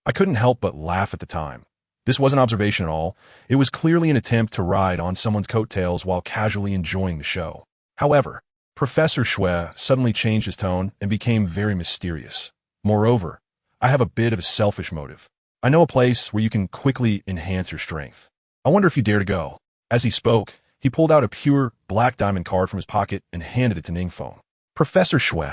I couldn't help but laugh at the time. This wasn't observation at all. It was clearly an attempt to ride on someone's coattails while casually enjoying the show. However, Professor Shui suddenly changed his tone and became very mysterious. Moreover, I have a bit of a selfish motive. I know a place where you can quickly enhance your strength. I wonder if you dare to go. As he spoke, he pulled out a pure black diamond card from his pocket and handed it to NingFeng. Professor Shui,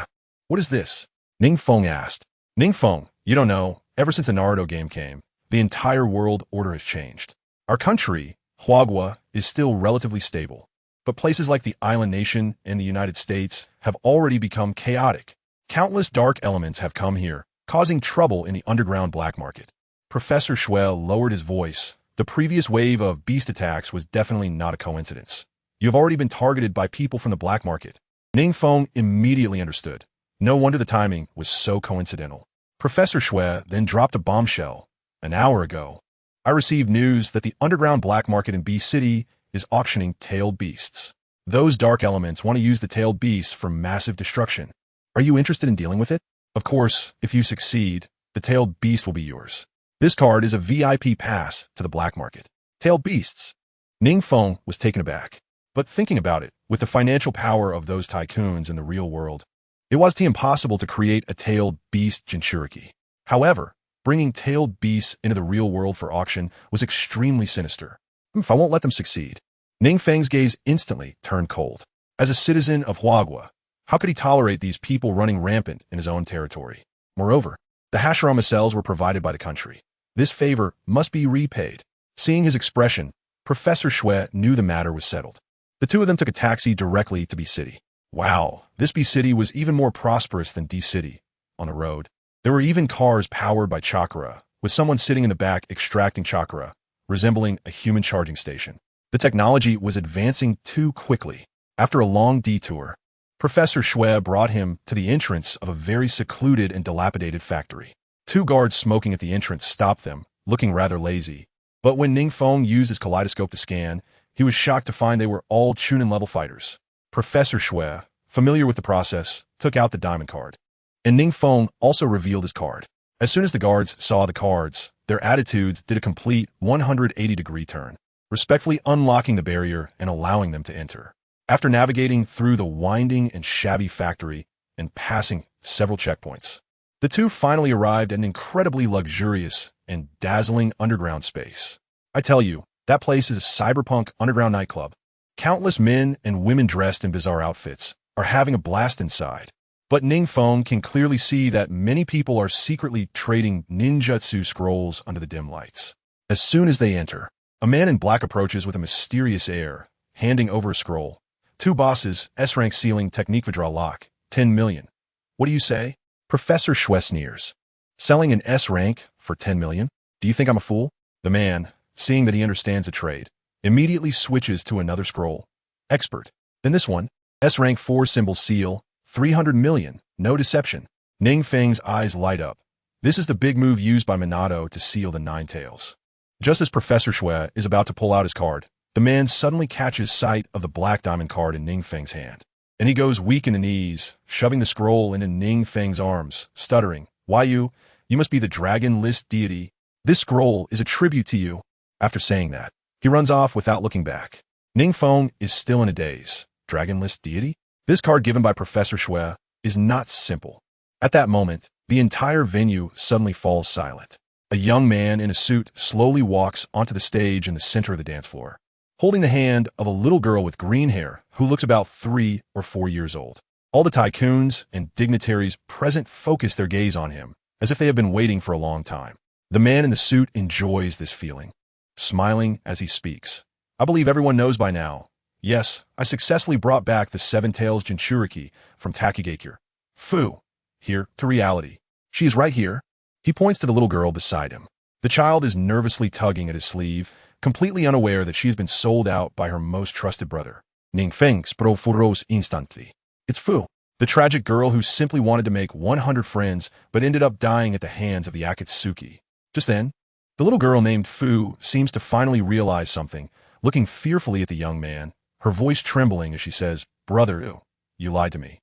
what is this? NingFeng asked. NingFeng, you don't know, ever since the Naruto game came, the entire world order has changed. Our country, Hyuga, is still relatively stable, but places like the island nation and the United States have already become chaotic. Countless dark elements have come here, causing trouble in the underground black market. Professor Shui lowered his voice. The previous wave of beast attacks was definitely not a coincidence. You have already been targeted by people from the black market. NingFeng immediately understood. No wonder the timing was so coincidental. Professor Shui then dropped a bombshell. An hour ago, I received news that the underground black market in B City is auctioning tailed beasts. Those dark elements want to use the tailed beasts for massive destruction. Are you interested in dealing with it? Of course, if you succeed, the tailed beast will be yours. This card is a VIP pass to the black market. Tailed beasts. NingFeng was taken aback. But thinking about it, with the financial power of those tycoons in the real world, it was impossible to create a tailed beast Jinchuriki. However, bringing tailed beasts into the real world for auction was extremely sinister. If I won't let them succeed. NingFeng's gaze instantly turned cold. As a citizen of Hyuga, how could he tolerate these people running rampant in his own territory? Moreover, the Hashirama cells were provided by the country. This favor must be repaid. Seeing his expression, Professor Shui knew the matter was settled. The two of them took a taxi directly to B-City. Wow, this B-City was even more prosperous than D-City. On the road, there were even cars powered by chakra, with someone sitting in the back extracting chakra, resembling a human charging station. The technology was advancing too quickly. After a long detour, Professor Shui brought him to the entrance of a very secluded and dilapidated factory. Two guards smoking at the entrance stopped them, looking rather lazy. But when NingFeng used his kaleidoscope to scan, he was shocked to find they were all Chunin-level fighters. Professor Shui, familiar with the process, took out the diamond card. And NingFeng also revealed his card. As soon as the guards saw the cards, their attitudes did a complete 180-degree turn, respectfully unlocking the barrier and allowing them to enter. After navigating through the winding and shabby factory and passing several checkpoints, the two finally arrived at an incredibly luxurious and dazzling underground space. I tell you, that place is a cyberpunk underground nightclub. Countless men and women dressed in bizarre outfits are having a blast inside. But NingFeng can clearly see that many people are secretly trading ninjutsu scrolls under the dim lights. As soon as they enter, a man in black approaches with a mysterious air, handing over a scroll. Two bosses, S-rank ceiling technique withdraw lock, 10 million. What do you say? Professor Shui sneers. Selling an S-rank for 10 million? Do you think I'm a fool? The man, seeing that he understands the trade, immediately switches to another scroll. Expert. Then this one, S-rank 4 symbol seal, 300 million, no deception. NingFeng's eyes light up. This is the big move used by Minato to seal the Nine Tails. Just as Professor Shui is about to pull out his card, the man suddenly catches sight of the black diamond card in NingFeng's hand. And he goes weak in the knees, shoving the scroll into NingFeng's arms, stuttering, "Why you must be the dragon list deity. This scroll is a tribute to you." After saying that, he runs off without looking back. NingFeng is still in a daze. Dragon list deity? This card given by Professor Shui is not simple. At that moment, the entire venue suddenly falls silent. A young man in a suit slowly walks onto the stage in the center of the dance floor, holding the hand of a little girl with green hair who looks about 3 or 4 years old. All the tycoons and dignitaries present focus their gaze on him, as if they have been waiting for a long time. The man in the suit enjoys this feeling, smiling as he speaks. I believe everyone knows by now. Yes, I successfully brought back the Seven Tails Jinchuriki from Takigakure. Fu. Here, to reality. She is right here. He points to the little girl beside him. The child is nervously tugging at his sleeve, completely unaware that she has been sold out by her most trusted brother. NingFeng sprofuros instantly. It's Fu, the tragic girl who simply wanted to make 100 friends but ended up dying at the hands of the Akatsuki. Just then, the little girl named Fu seems to finally realize something, looking fearfully at the young man, her voice trembling as she says, "Brother, you lied to me."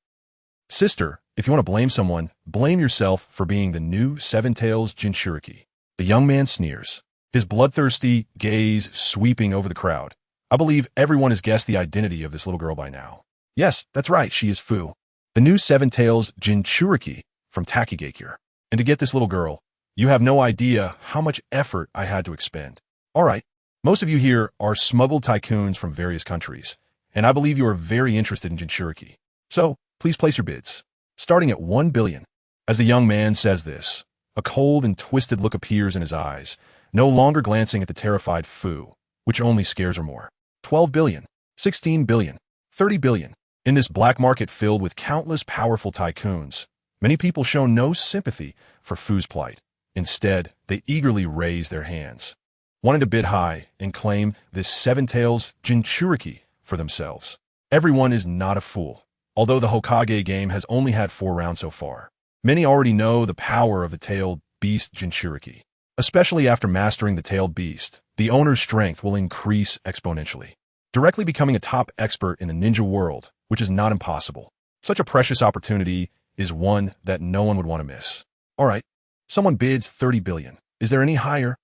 Sister, if you want to blame someone, blame yourself for being the new Seven Tails Jinchuriki. The young man sneers, his bloodthirsty gaze sweeping over the crowd. I believe everyone has guessed the identity of this little girl by now. Yes, that's right, she is Fu, the new Seven Tails Jinchuriki from Takigakure. And to get this little girl, you have no idea how much effort I had to expend. All right, most of you here are smuggled tycoons from various countries, and I believe you are very interested in Jinchuriki. So, please place your bids, starting at 1 billion. As the young man says this, a cold and twisted look appears in his eyes, no longer glancing at the terrified Fu, which only scares her more. 12 billion, 16 billion, 30 billion. In this black market filled with countless powerful tycoons, many people show no sympathy for Fu's plight. Instead, they eagerly raise their hands, wanting to bid high and claim this Seven Tails Jinchuriki for themselves. Everyone is not a fool. Although the Hokage game has only had 4 rounds so far, many already know the power of the tailed beast Jinchuriki. Especially after mastering the tailed beast, the owner's strength will increase exponentially, directly becoming a top expert in the ninja world, which is not impossible. Such a precious opportunity is one that no one would want to miss. All right, someone bids 30 billion. Is there any higher?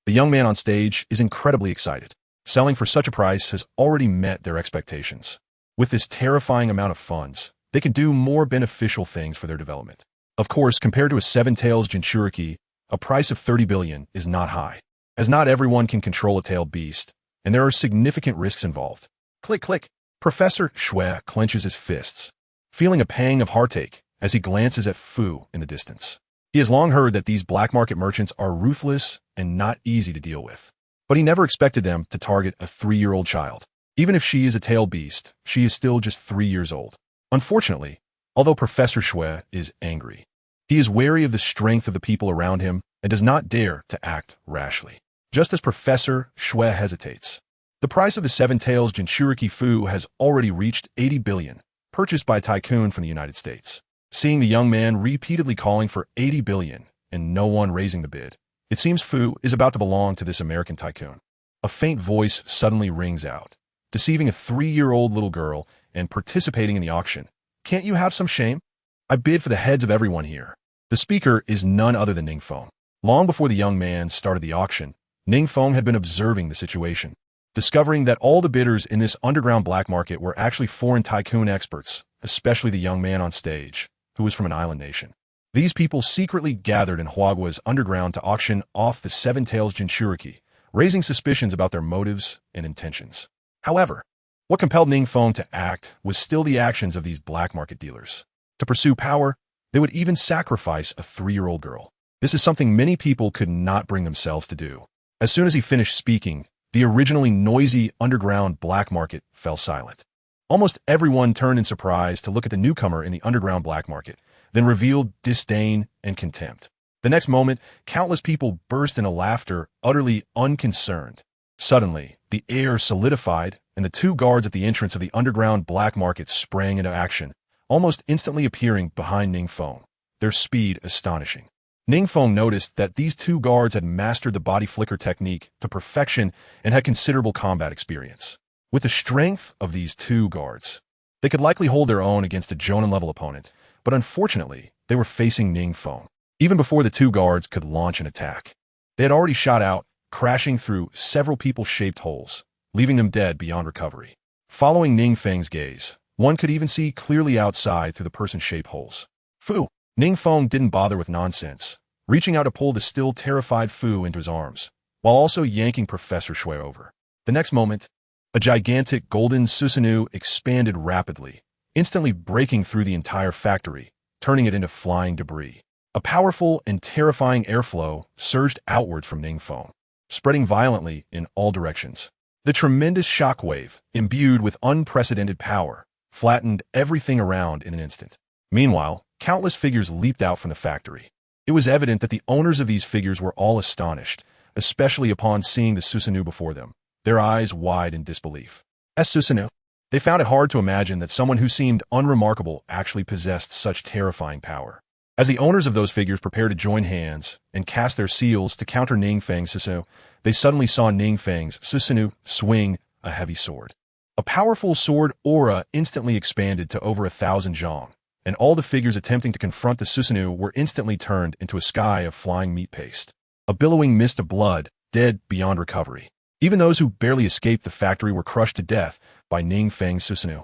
The young man on stage is incredibly excited. Selling for such a price has already met their expectations. With this terrifying amount of funds, they could do more beneficial things for their development. Of course, compared to a seven-tails Jinchuriki, a price of 30 billion is not high, as not everyone can control a tailed beast, and there are significant risks involved. Click, click. Professor Shui clenches his fists, feeling a pang of heartache as he glances at Fu in the distance. He has long heard that these black market merchants are ruthless and not easy to deal with, but he never expected them to target a 3-year-old child. Even if she is a tailed beast, she is still just 3 years old. Unfortunately, although Professor Shui is angry, he is wary of the strength of the people around him and does not dare to act rashly. Just as Professor Shui hesitates, the price of the seven-tails Jinchuriki Fu has already reached 80 billion, purchased by a tycoon from the United States. Seeing the young man repeatedly calling for 80 billion and no one raising the bid, it seems Fu is about to belong to this American tycoon. A faint voice suddenly rings out, deceiving a 3-year-old little girl and participating in the auction. Can't you have some shame? I bid for the heads of everyone here. The speaker is none other than NingFeng. Long before the young man started the auction, NingFeng had been observing the situation, discovering that all the bidders in this underground black market were actually foreign tycoon experts, especially the young man on stage, who was from an island nation. These people secretly gathered in Hyuga's underground to auction off the seven-tails Jinchuriki, raising suspicions about their motives and intentions. However, what compelled NingFeng to act was still the actions of these black market dealers. To pursue power, they would even sacrifice a 3-year-old girl. This is something many people could not bring themselves to do. As soon as he finished speaking, the originally noisy underground black market fell silent. Almost everyone turned in surprise to look at the newcomer in the underground black market, then revealed disdain and contempt. The next moment, countless people burst into laughter, utterly unconcerned. Suddenly, the air solidified, and the 2 guards at the entrance of the underground black market sprang into action, almost instantly appearing behind NingFeng, their speed astonishing. NingFeng noticed that these 2 guards had mastered the body flicker technique to perfection and had considerable combat experience. With the strength of these 2 guards, they could likely hold their own against a Jonin-level opponent, but unfortunately, they were facing NingFeng. Even before the 2 guards could launch an attack, they had already shot out, crashing through several people-shaped holes, leaving them dead beyond recovery. Following NingFeng's gaze, one could even see clearly outside through the person-shaped holes. Fu! NingFeng didn't bother with nonsense, reaching out to pull the still terrified Fu into his arms, while also yanking Professor Shui over. The next moment, a gigantic golden Susanoo expanded rapidly, instantly breaking through the entire factory, turning it into flying debris. A powerful and terrifying airflow surged outward from NingFeng, spreading violently in all directions. The tremendous shockwave, imbued with unprecedented power, flattened everything around in an instant. Meanwhile, countless figures leaped out from the factory. It was evident that the owners of these figures were all astonished, especially upon seeing the Susanoo before them, their eyes wide in disbelief. As Susanoo, they found it hard to imagine that someone who seemed unremarkable actually possessed such terrifying power. As the owners of those figures prepared to join hands and cast their seals to counter NingFeng's Susanoo, they suddenly saw NingFeng's Susanoo swing a heavy sword. A powerful sword aura instantly expanded to over 1,000 zhong, and all the figures attempting to confront the Susanoo were instantly turned into a sky of flying meat paste. A billowing mist of blood, dead beyond recovery. Even those who barely escaped the factory were crushed to death by NingFeng's Susanoo.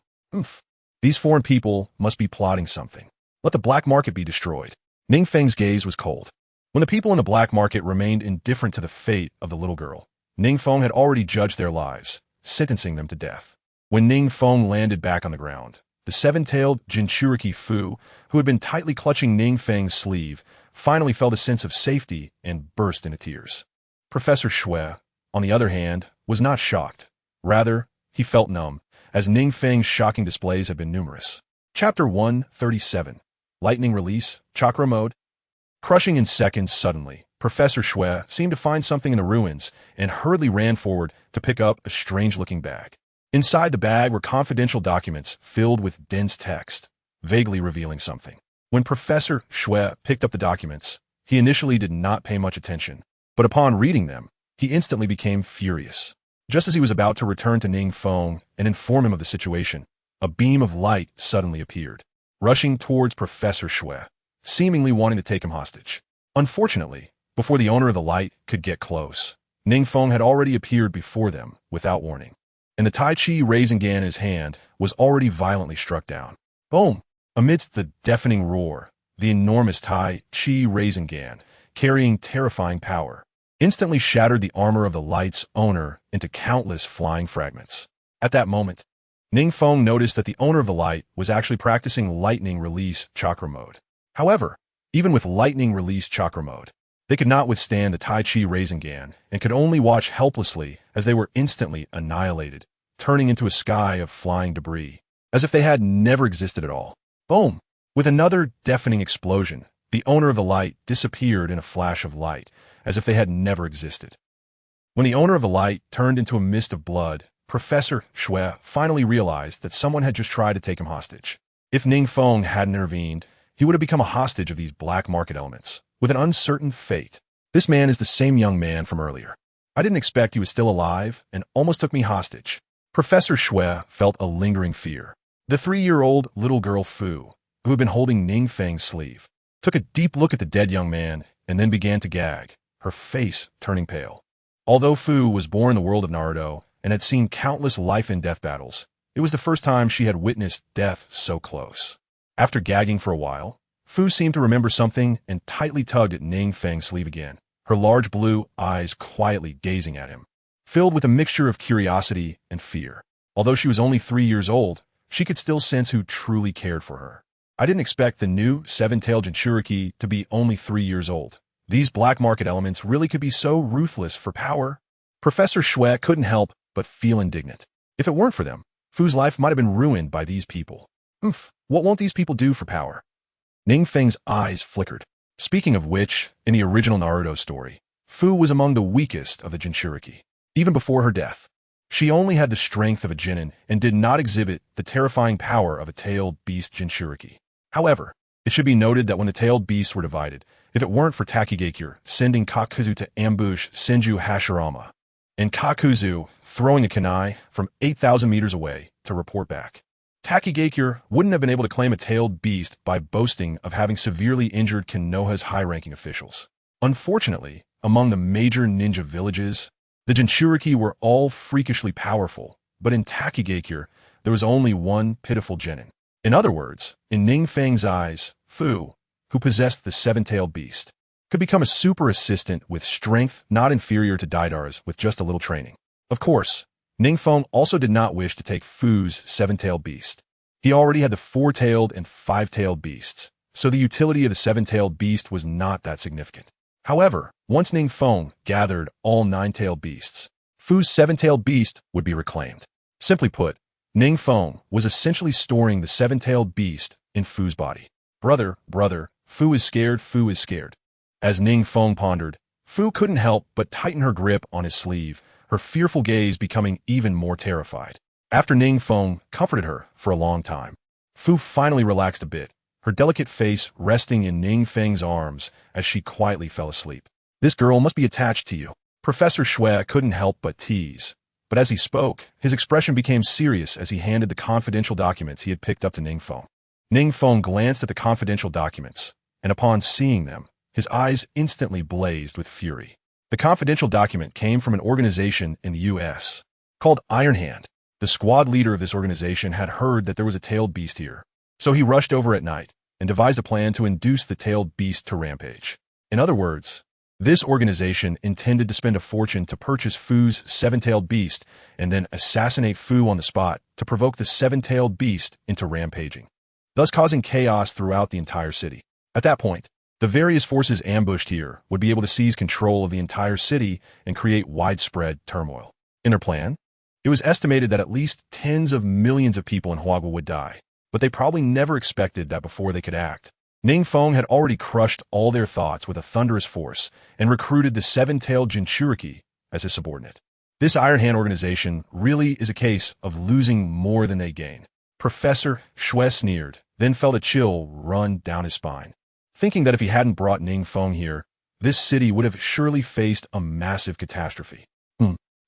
These foreign people must be plotting something. Let the black market be destroyed. NingFeng's gaze was cold. When the people in the black market remained indifferent to the fate of the little girl, NingFeng had already judged their lives, sentencing them to death. When NingFeng landed back on the ground, the seven-tailed Jinchuriki Fu, who had been tightly clutching NingFeng's sleeve, finally felt a sense of safety and burst into tears. Professor Shui, on the other hand, was not shocked. Rather, he felt numb, as NingFeng's shocking displays had been numerous. Chapter 137. Lightning Release, Chakra Mode. Crushing in seconds suddenly, Professor Shui seemed to find something in the ruins and hurriedly ran forward to pick up a strange-looking bag. Inside the bag were confidential documents filled with dense text, vaguely revealing something. When Professor Shui picked up the documents, he initially did not pay much attention, but upon reading them, he instantly became furious. Just as he was about to return to NingFeng and inform him of the situation, a beam of light suddenly appeared. rushing towards Professor Shui, seemingly wanting to take him hostage. Unfortunately, before the owner of the light could get close, NingFeng had already appeared before them without warning, and the Tai Chi Rasengan in his hand was already violently struck down. Boom! Amidst the deafening roar, the enormous Tai Chi Rasengan, carrying terrifying power, instantly shattered the armor of the light's owner into countless flying fragments. At that moment, NingFeng noticed that the owner of the light was actually practicing lightning release chakra mode. However, even with lightning release chakra mode, they could not withstand the Tai Chi Rasengan and could only watch helplessly as they were instantly annihilated, turning into a sky of flying debris, as if they had never existed at all. Boom! With another deafening explosion, the owner of the light disappeared in a flash of light, as if they had never existed. When the owner of the light turned into a mist of blood, Professor Shui finally realized that someone had just tried to take him hostage. If NingFeng hadn't intervened, he would have become a hostage of these black market elements, with an uncertain fate. This man is the same young man from earlier. I didn't expect he was still alive and almost took me hostage. Professor Shui felt a lingering fear. The 3-year-old little girl Fu, who had been holding NingFeng's sleeve, took a deep look at the dead young man and then began to gag, her face turning pale. Although Fu was born in the world of Naruto and had seen countless life and death battles, it was the first time she had witnessed death so close. After gagging for a while, Fu seemed to remember something and tightly tugged at NingFeng's sleeve again, her large blue eyes quietly gazing at him, filled with a mixture of curiosity and fear. Although she was only 3 years old, she could still sense who truly cared for her. I didn't expect the new seven-tailed Jinchuriki to be only 3 years old. These black market elements really could be so ruthless for power. Professor Shui couldn't help but feel indignant. If it weren't for them, Fu's life might have been ruined by these people. What won't these people do for power? NingFeng's eyes flickered. Speaking of which, in the original Naruto story, Fu was among the weakest of the Jinchuriki. Even before her death, she only had the strength of a Genin and did not exhibit the terrifying power of a tailed beast Jinchuriki. However, it should be noted that when the tailed beasts were divided, if it weren't for Takigakure sending Kakuzu to ambush Senju Hashirama, and Kakuzu throwing a kunai from 8,000 meters away to report back, Takigakure wouldn't have been able to claim a tailed beast by boasting of having severely injured Konoha's high-ranking officials. Unfortunately, among the major ninja villages, the Jinchuriki were all freakishly powerful, but in Takigakure, there was only one pitiful genin. In other words, in NingFeng's eyes, Fu, who possessed the seven-tailed beast, could become a super assistant with strength not inferior to Daidar's with just a little training. Of course, NingFeng also did not wish to take Fu's seven-tailed beast. He already had the four-tailed and five-tailed beasts, so the utility of the seven-tailed beast was not that significant. However, once NingFeng gathered all nine-tailed beasts, Fu's seven-tailed beast would be reclaimed. Simply put, NingFeng was essentially storing the seven-tailed beast in Fu's body. Brother, Fu is scared, Fu is scared. As NingFeng pondered, Fu couldn't help but tighten her grip on his sleeve, her fearful gaze becoming even more terrified. After NingFeng comforted her for a long time, Fu finally relaxed a bit, her delicate face resting in NingFeng's arms as she quietly fell asleep. This girl must be attached to you. Professor Shui couldn't help but tease, but as he spoke, his expression became serious as he handed the confidential documents he had picked up to NingFeng. NingFeng glanced at the confidential documents, and upon seeing them, his eyes instantly blazed with fury. The confidential document came from an organization in the U.S. called Iron Hand. The squad leader of this organization had heard that there was a tailed beast here, so he rushed over at night and devised a plan to induce the tailed beast to rampage. In other words, this organization intended to spend a fortune to purchase Fu's seven-tailed beast and then assassinate Fu on the spot to provoke the seven-tailed beast into rampaging, thus causing chaos throughout the entire city. At that point, the various forces ambushed here would be able to seize control of the entire city and create widespread turmoil. In their plan, it was estimated that at least tens of millions of people in Hyuga would die, but they probably never expected that before they could act. NingFeng had already crushed all their thoughts with a thunderous force and recruited the seven-tailed Jinchuriki as his subordinate. This Iron Hand organization really is a case of losing more than they gain. Professor Shui sneered, then felt a chill run down his spine, thinking that if he hadn't brought NingFeng here, this city would have surely faced a massive catastrophe.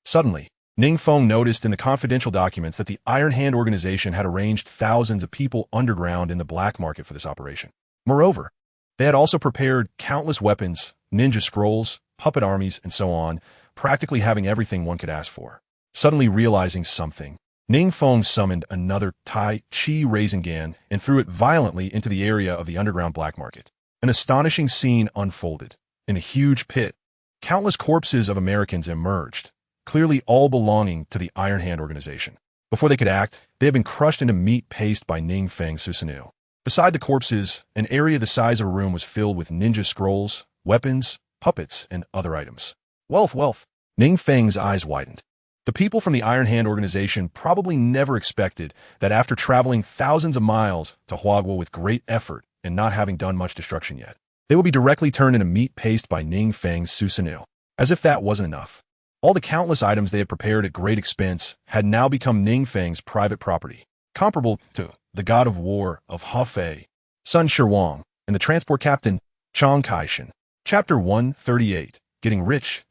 Suddenly, NingFeng noticed in the confidential documents that the Iron Hand organization had arranged thousands of people underground in the black market for this operation. Moreover, they had also prepared countless weapons, ninja scrolls, puppet armies, and so on, practically having everything one could ask for. Suddenly realizing something, NingFeng summoned another Tai Chi Rasengan and threw it violently into the area of the underground black market. An astonishing scene unfolded. In a huge pit, countless corpses of Americans emerged, clearly all belonging to the Iron Hand organization. Before they could act, they had been crushed into meat paste by NingFeng Susanoo. Beside the corpses, an area the size of a room was filled with ninja scrolls, weapons, puppets, and other items. Wealth. NingFeng's eyes widened. The people from the Iron Hand organization probably never expected that after traveling thousands of miles to Hyuga with great effort and not having done much destruction yet, they would be directly turned into meat paste by NingFeng Susanoo. As if that wasn't enough, all the countless items they had prepared at great expense had now become NingFeng's private property, comparable to the god of war of Hefei, Sun Shirwang, and the transport captain, Chang Kaishan. Chapter 138, Getting Rich.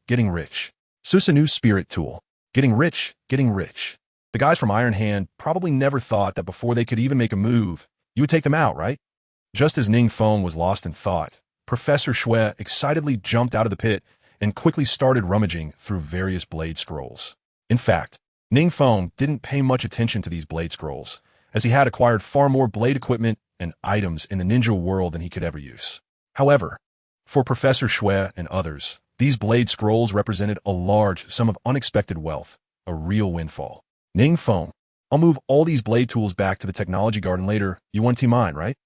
Susanoo's Spirit Tool. Getting rich. The guys from Iron Hand probably never thought that before they could even make a move, you would take them out, right? Just as NingFeng was lost in thought, Professor Shui excitedly jumped out of the pit and quickly started rummaging through various blade scrolls. In fact, NingFeng didn't pay much attention to these blade scrolls, as he had acquired far more blade equipment and items in the ninja world than he could ever use. However, for Professor Shui and others, these blade scrolls represented a large sum of unexpected wealth, a real windfall. NingFeng, I'll move all these blade tools back to the technology garden later, you want to mine, right?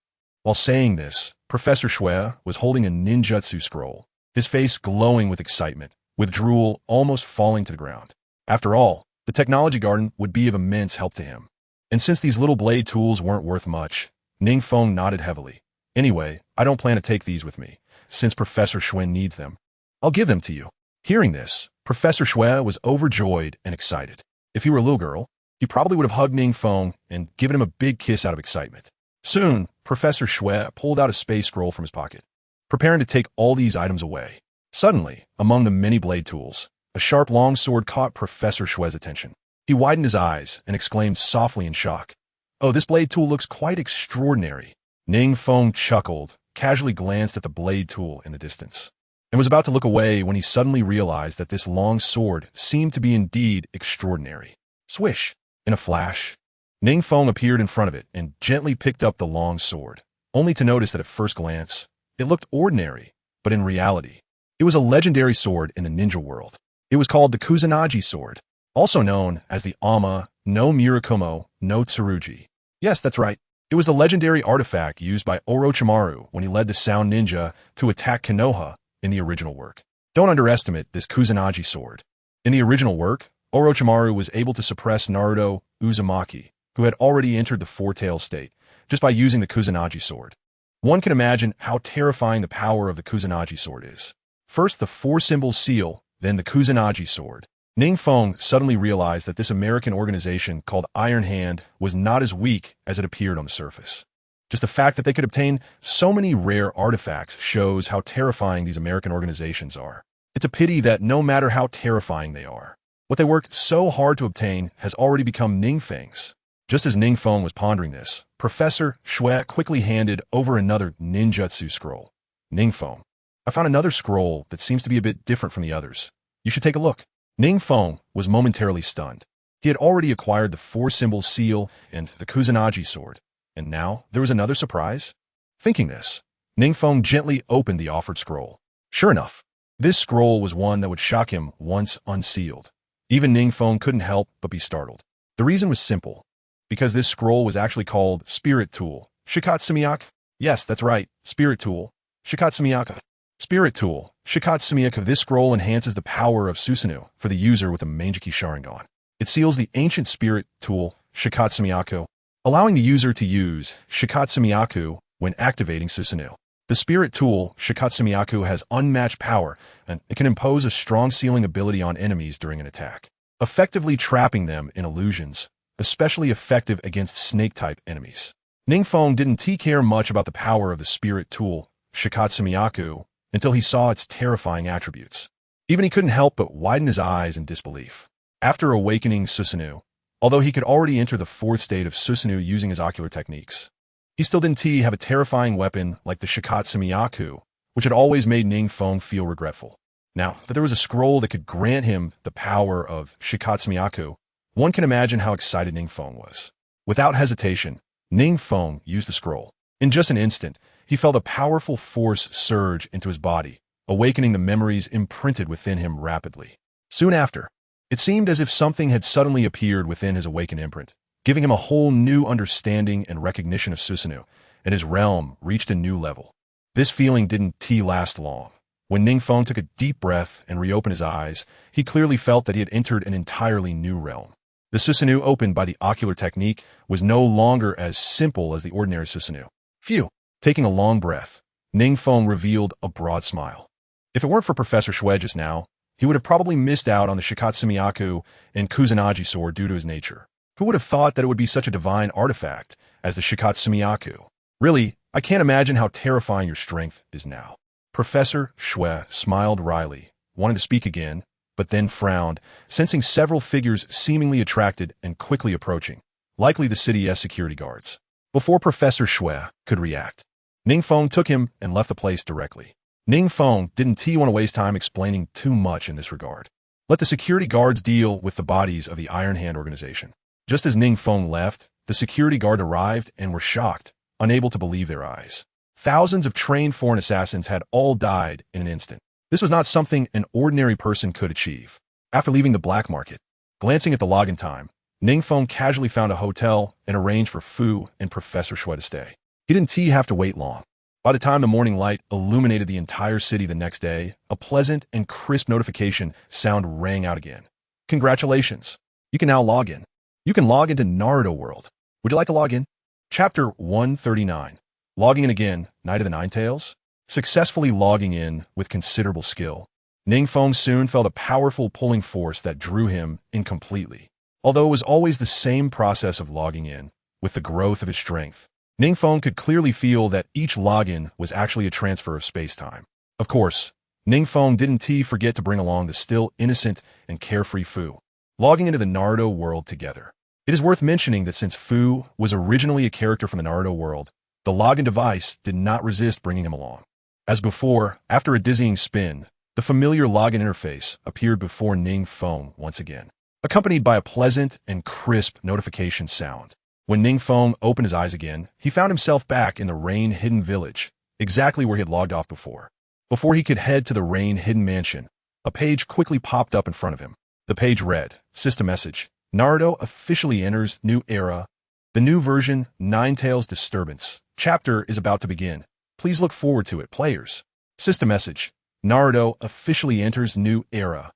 While saying this, Professor Shui was holding a ninjutsu scroll, his face glowing with excitement, with drool almost falling to the ground. After all, the technology garden would be of immense help to him. And since these little blade tools weren't worth much, NingFeng nodded heavily. Anyway, I don't plan to take these with me, since Professor Shui needs them. I'll give them to you. Hearing this, Professor Shui was overjoyed and excited. If he were a little girl, he probably would have hugged NingFeng and given him a big kiss out of excitement. Soon, Professor Shui pulled out a space scroll from his pocket, preparing to take all these items away. Suddenly, among the many blade tools, a sharp long sword caught Professor Shui's attention. He widened his eyes and exclaimed softly in shock, "Oh, this blade tool looks quite extraordinary." NingFeng chuckled, casually glanced at the blade tool in the distance, and was about to look away when he suddenly realized that this long sword seemed to be indeed extraordinary. Swish! In a flash, NingFeng appeared in front of it and gently picked up the long sword, only to notice that at first glance, it looked ordinary, but in reality, it was a legendary sword in the ninja world. It was called the Kusanagi sword, also known as the Ama no Murakumo no Tsurugi. Yes, that's right. It was the legendary artifact used by Orochimaru when he led the Sound Ninja to attack Konoha in the original work. Don't underestimate this Kusanagi sword. In the original work, Orochimaru was able to suppress Naruto Uzumaki, who had already entered the four-tail state, just by using the Kusanagi sword. One can imagine how terrifying the power of the Kusanagi sword is. First the four-symbol seal, then the Kusanagi sword. NingFeng suddenly realized that this American organization called Iron Hand was not as weak as it appeared on the surface. Just the fact that they could obtain so many rare artifacts shows how terrifying these American organizations are. It's a pity that no matter how terrifying they are, what they worked so hard to obtain has already become NingFeng's. Just as NingFeng was pondering this, Professor Shui quickly handed over another ninjutsu scroll. NingFeng, I found another scroll that seems to be a bit different from the others. You should take a look. NingFeng was momentarily stunned. He had already acquired the four-symbol seal and the Kusanagi sword, and now there was another surprise. Thinking this, NingFeng gently opened the offered scroll. Sure enough, this scroll was one that would shock him once unsealed. Even NingFeng couldn't help but be startled. The reason was simple, because this scroll was actually called Spirit Tool. Shikatsumiyak? Yes, that's right, Spirit Tool. Shikatsumiyak. Spirit Tool. Shikatsumiyak. This scroll enhances the power of Susanoo for the user with a Mangeki Sharingan. It seals the ancient Spirit Tool, Shikatsumiyaku, allowing the user to use Shikatsumiyaku when activating Susanoo. The Spirit Tool, Shikatsumiyaku, has unmatched power, and it can impose a strong sealing ability on enemies during an attack, effectively trapping them in illusions, especially effective against snake-type enemies. NingFeng didn't care much about the power of the Spirit Tool, Shikatsumiyaku, until he saw its terrifying attributes. Even he couldn't help but widen his eyes in disbelief. After awakening Susanoo, although he could already enter the fourth state of Susanoo using his ocular techniques, he still didn't have a terrifying weapon like the Shikatsumiyaku, which had always made NingFeng feel regretful. Now that there was a scroll that could grant him the power of Shikatsumiyaku, one can imagine how excited NingFeng was. Without hesitation, NingFeng used the scroll. In just an instant, he felt a powerful force surge into his body, awakening the memories imprinted within him rapidly. Soon after, it seemed as if something had suddenly appeared within his awakened imprint, giving him a whole new understanding and recognition of Susanoo, and his realm reached a new level. This feeling didn't last long. When NingFeng took a deep breath and reopened his eyes, he clearly felt that he had entered an entirely new realm. The Susanoo opened by the ocular technique was no longer as simple as the ordinary Susanoo. Phew! Taking a long breath, NingFeng revealed a broad smile. If it weren't for Professor Shui just now, he would have probably missed out on the Shikatsumiyaku and Kusanagi sword due to his nature. Who would have thought that it would be such a divine artifact as the Shikatsumiyaku? Really, I can't imagine how terrifying your strength is now. Professor Shui smiled wryly, wanted to speak again, but then frowned, sensing several figures seemingly attracted and quickly approaching, likely the city's security guards. Before Professor Shui could react, NingFeng took him and left the place directly. NingFeng didn't want to waste time explaining too much in this regard. Let the security guards deal with the bodies of the Iron Hand organization. Just as NingFeng left, the security guard arrived and were shocked, unable to believe their eyes. Thousands of trained foreign assassins had all died in an instant. This was not something an ordinary person could achieve. After leaving the black market, glancing at the login time, NingFeng casually found a hotel and arranged for Fu and Professor Shui to stay. He didn't have to wait long. By the time the morning light illuminated the entire city the next day, a pleasant and crisp notification sound rang out again. Congratulations! You can now log in. You can log into Naruto World. Would you like to log in? Chapter 139. Logging in again, Night of the Nine Tails? Successfully logging in with considerable skill, NingFeng soon felt a powerful pulling force that drew him in completely. Although it was always the same process of logging in, with the growth of his strength, NingFeng could clearly feel that each login was actually a transfer of space-time. Of course, NingFeng didn't forget to bring along the still innocent and carefree Fu, logging into the Naruto world together. It is worth mentioning that since Fu was originally a character from the Naruto world, the login device did not resist bringing him along. As before, after a dizzying spin, the familiar login interface appeared before NingFeng once again, accompanied by a pleasant and crisp notification sound. When NingFeng opened his eyes again, he found himself back in the Rain-Hidden Village, exactly where he had logged off before. Before he could head to the Rain-Hidden Mansion, a page quickly popped up in front of him. The page read, System Message, Naruto officially enters new era. The new version, Nine Tails Disturbance, chapter is about to begin. Please look forward to it, players. System Message, Naruto officially enters new era.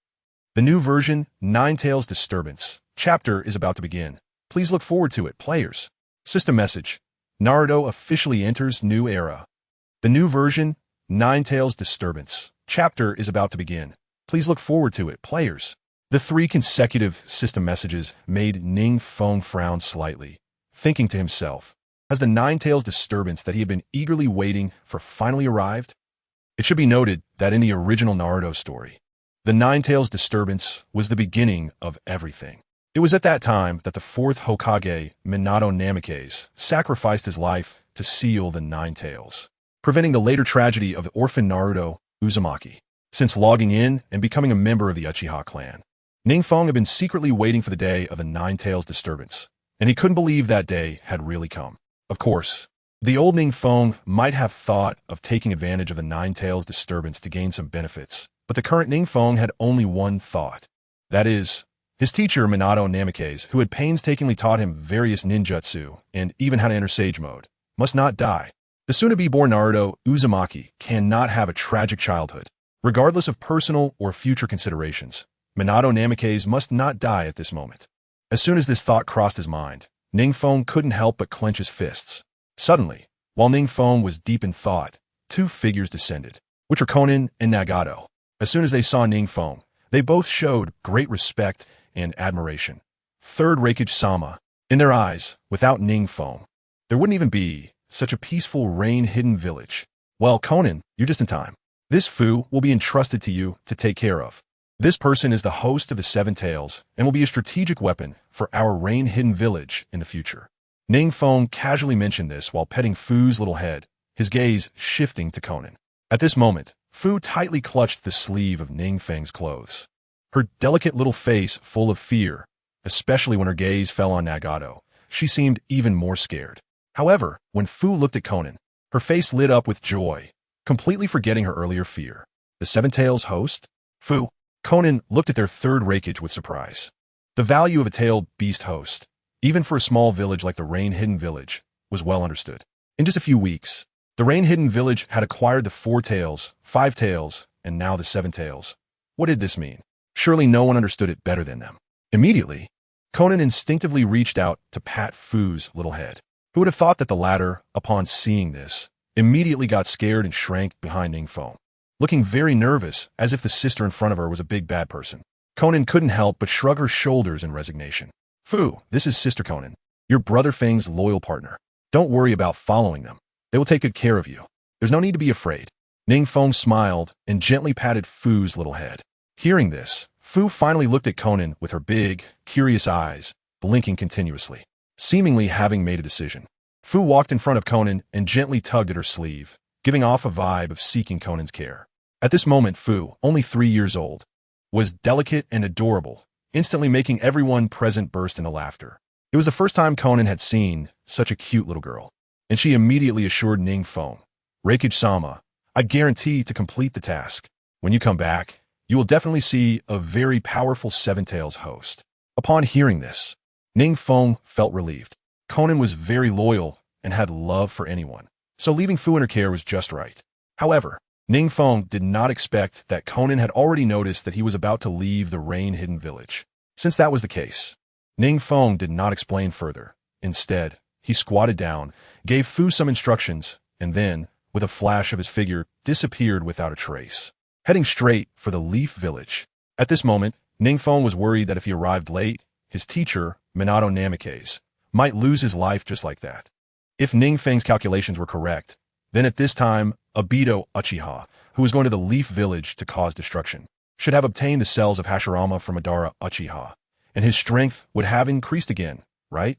The new version, Nine Tails Disturbance, chapter is about to begin. Please look forward to it, players. System Message, Naruto officially enters new era. The new version, Nine Tails Disturbance, chapter is about to begin. Please look forward to it, players. The 3 consecutive system messages made NingFeng frown slightly, thinking to himself, has the Nine Tails Disturbance that he had been eagerly waiting for finally arrived? It should be noted that in the original Naruto story, the Nine Tails Disturbance was the beginning of everything. It was at that time that the 4th Hokage, Minato Namikaze, sacrificed his life to seal the Nine Tails, preventing the later tragedy of the orphan Naruto Uzumaki. Since logging in and becoming a member of the Uchiha clan, NingFeng had been secretly waiting for the day of the Nine Tails Disturbance, and he couldn't believe that day had really come. Of course, the old NingFeng might have thought of taking advantage of the Nine Tails Disturbance to gain some benefits, but the current NingFeng had only one thought. That is, his teacher Minato Namikaze, who had painstakingly taught him various ninjutsu and even how to enter Sage Mode, must not die. The soon-to-be-born Naruto Uzumaki cannot have a tragic childhood. Regardless of personal or future considerations, Minato Namikaze must not die at this moment. As soon as this thought crossed his mind, NingFeng couldn't help but clench his fists. Suddenly, while NingFeng was deep in thought, 2 figures descended, which were Konan and Nagato. As soon as they saw NingFeng, they both showed great respect and admiration. Third Reikage-sama, in their eyes, without NingFeng, there wouldn't even be such a peaceful rain-hidden village. Well, Konan, you're just in time. This Fu will be entrusted to you to take care of. This person is the host of the Seven Tails and will be a strategic weapon for our rain-hidden village in the future. NingFeng casually mentioned this while petting Fu's little head, his gaze shifting to Conan. At this moment, Fu tightly clutched the sleeve of NingFeng's clothes, her delicate little face full of fear, especially when her gaze fell on Nagato. She seemed even more scared. However, when Fu looked at Conan, her face lit up with joy, completely forgetting her earlier fear. The Seven Tails host? Fu. Conan looked at their third rakeage with surprise. The value of a tailed beast host, even for a small village like the Rain-Hidden Village, was well understood. In just a few weeks, the Rain-Hidden Village had acquired the 4 tails, 5 tails, and now the 7 tails. What did this mean? Surely no one understood it better than them. Immediately, Conan instinctively reached out to pat Fu's little head. Who would have thought that the latter, upon seeing this, immediately got scared and shrank behind NingFeng, looking very nervous as if the sister in front of her was a big bad person. Conan couldn't help but shrug her shoulders in resignation. Fu, this is Sister Conan, your brother Feng's loyal partner. Don't worry about following them. They will take good care of you. There's no need to be afraid. NingFeng smiled and gently patted Fu's little head. Hearing this, Fu finally looked at Conan with her big, curious eyes, blinking continuously, seemingly having made a decision. Fu walked in front of Conan and gently tugged at her sleeve, giving off a vibe of seeking Conan's care. At this moment, Fu, only 3 years old, was delicate and adorable, instantly making everyone present burst into laughter. It was the first time Conan had seen such a cute little girl, and she immediately assured NingFeng, Raikage-sama, I guarantee to complete the task. When you come back, you will definitely see a very powerful Seven Tails host. Upon hearing this, NingFeng felt relieved. Conan was very loyal and had love for anyone, so leaving Fu in her care was just right. However, NingFeng did not expect that Conan had already noticed that he was about to leave the Rain-Hidden Village. Since that was the case, NingFeng did not explain further. Instead, he squatted down, gave Fu some instructions, and then, with a flash of his figure, disappeared without a trace, heading straight for the Leaf Village. At this moment, NingFeng was worried that if he arrived late, his teacher, Minato Namikaze, might lose his life just like that. If NingFeng's calculations were correct, then at this time, Obito Uchiha, who was going to the Leaf Village to cause destruction, should have obtained the cells of Hashirama from Madara Uchiha, and his strength would have increased again, right?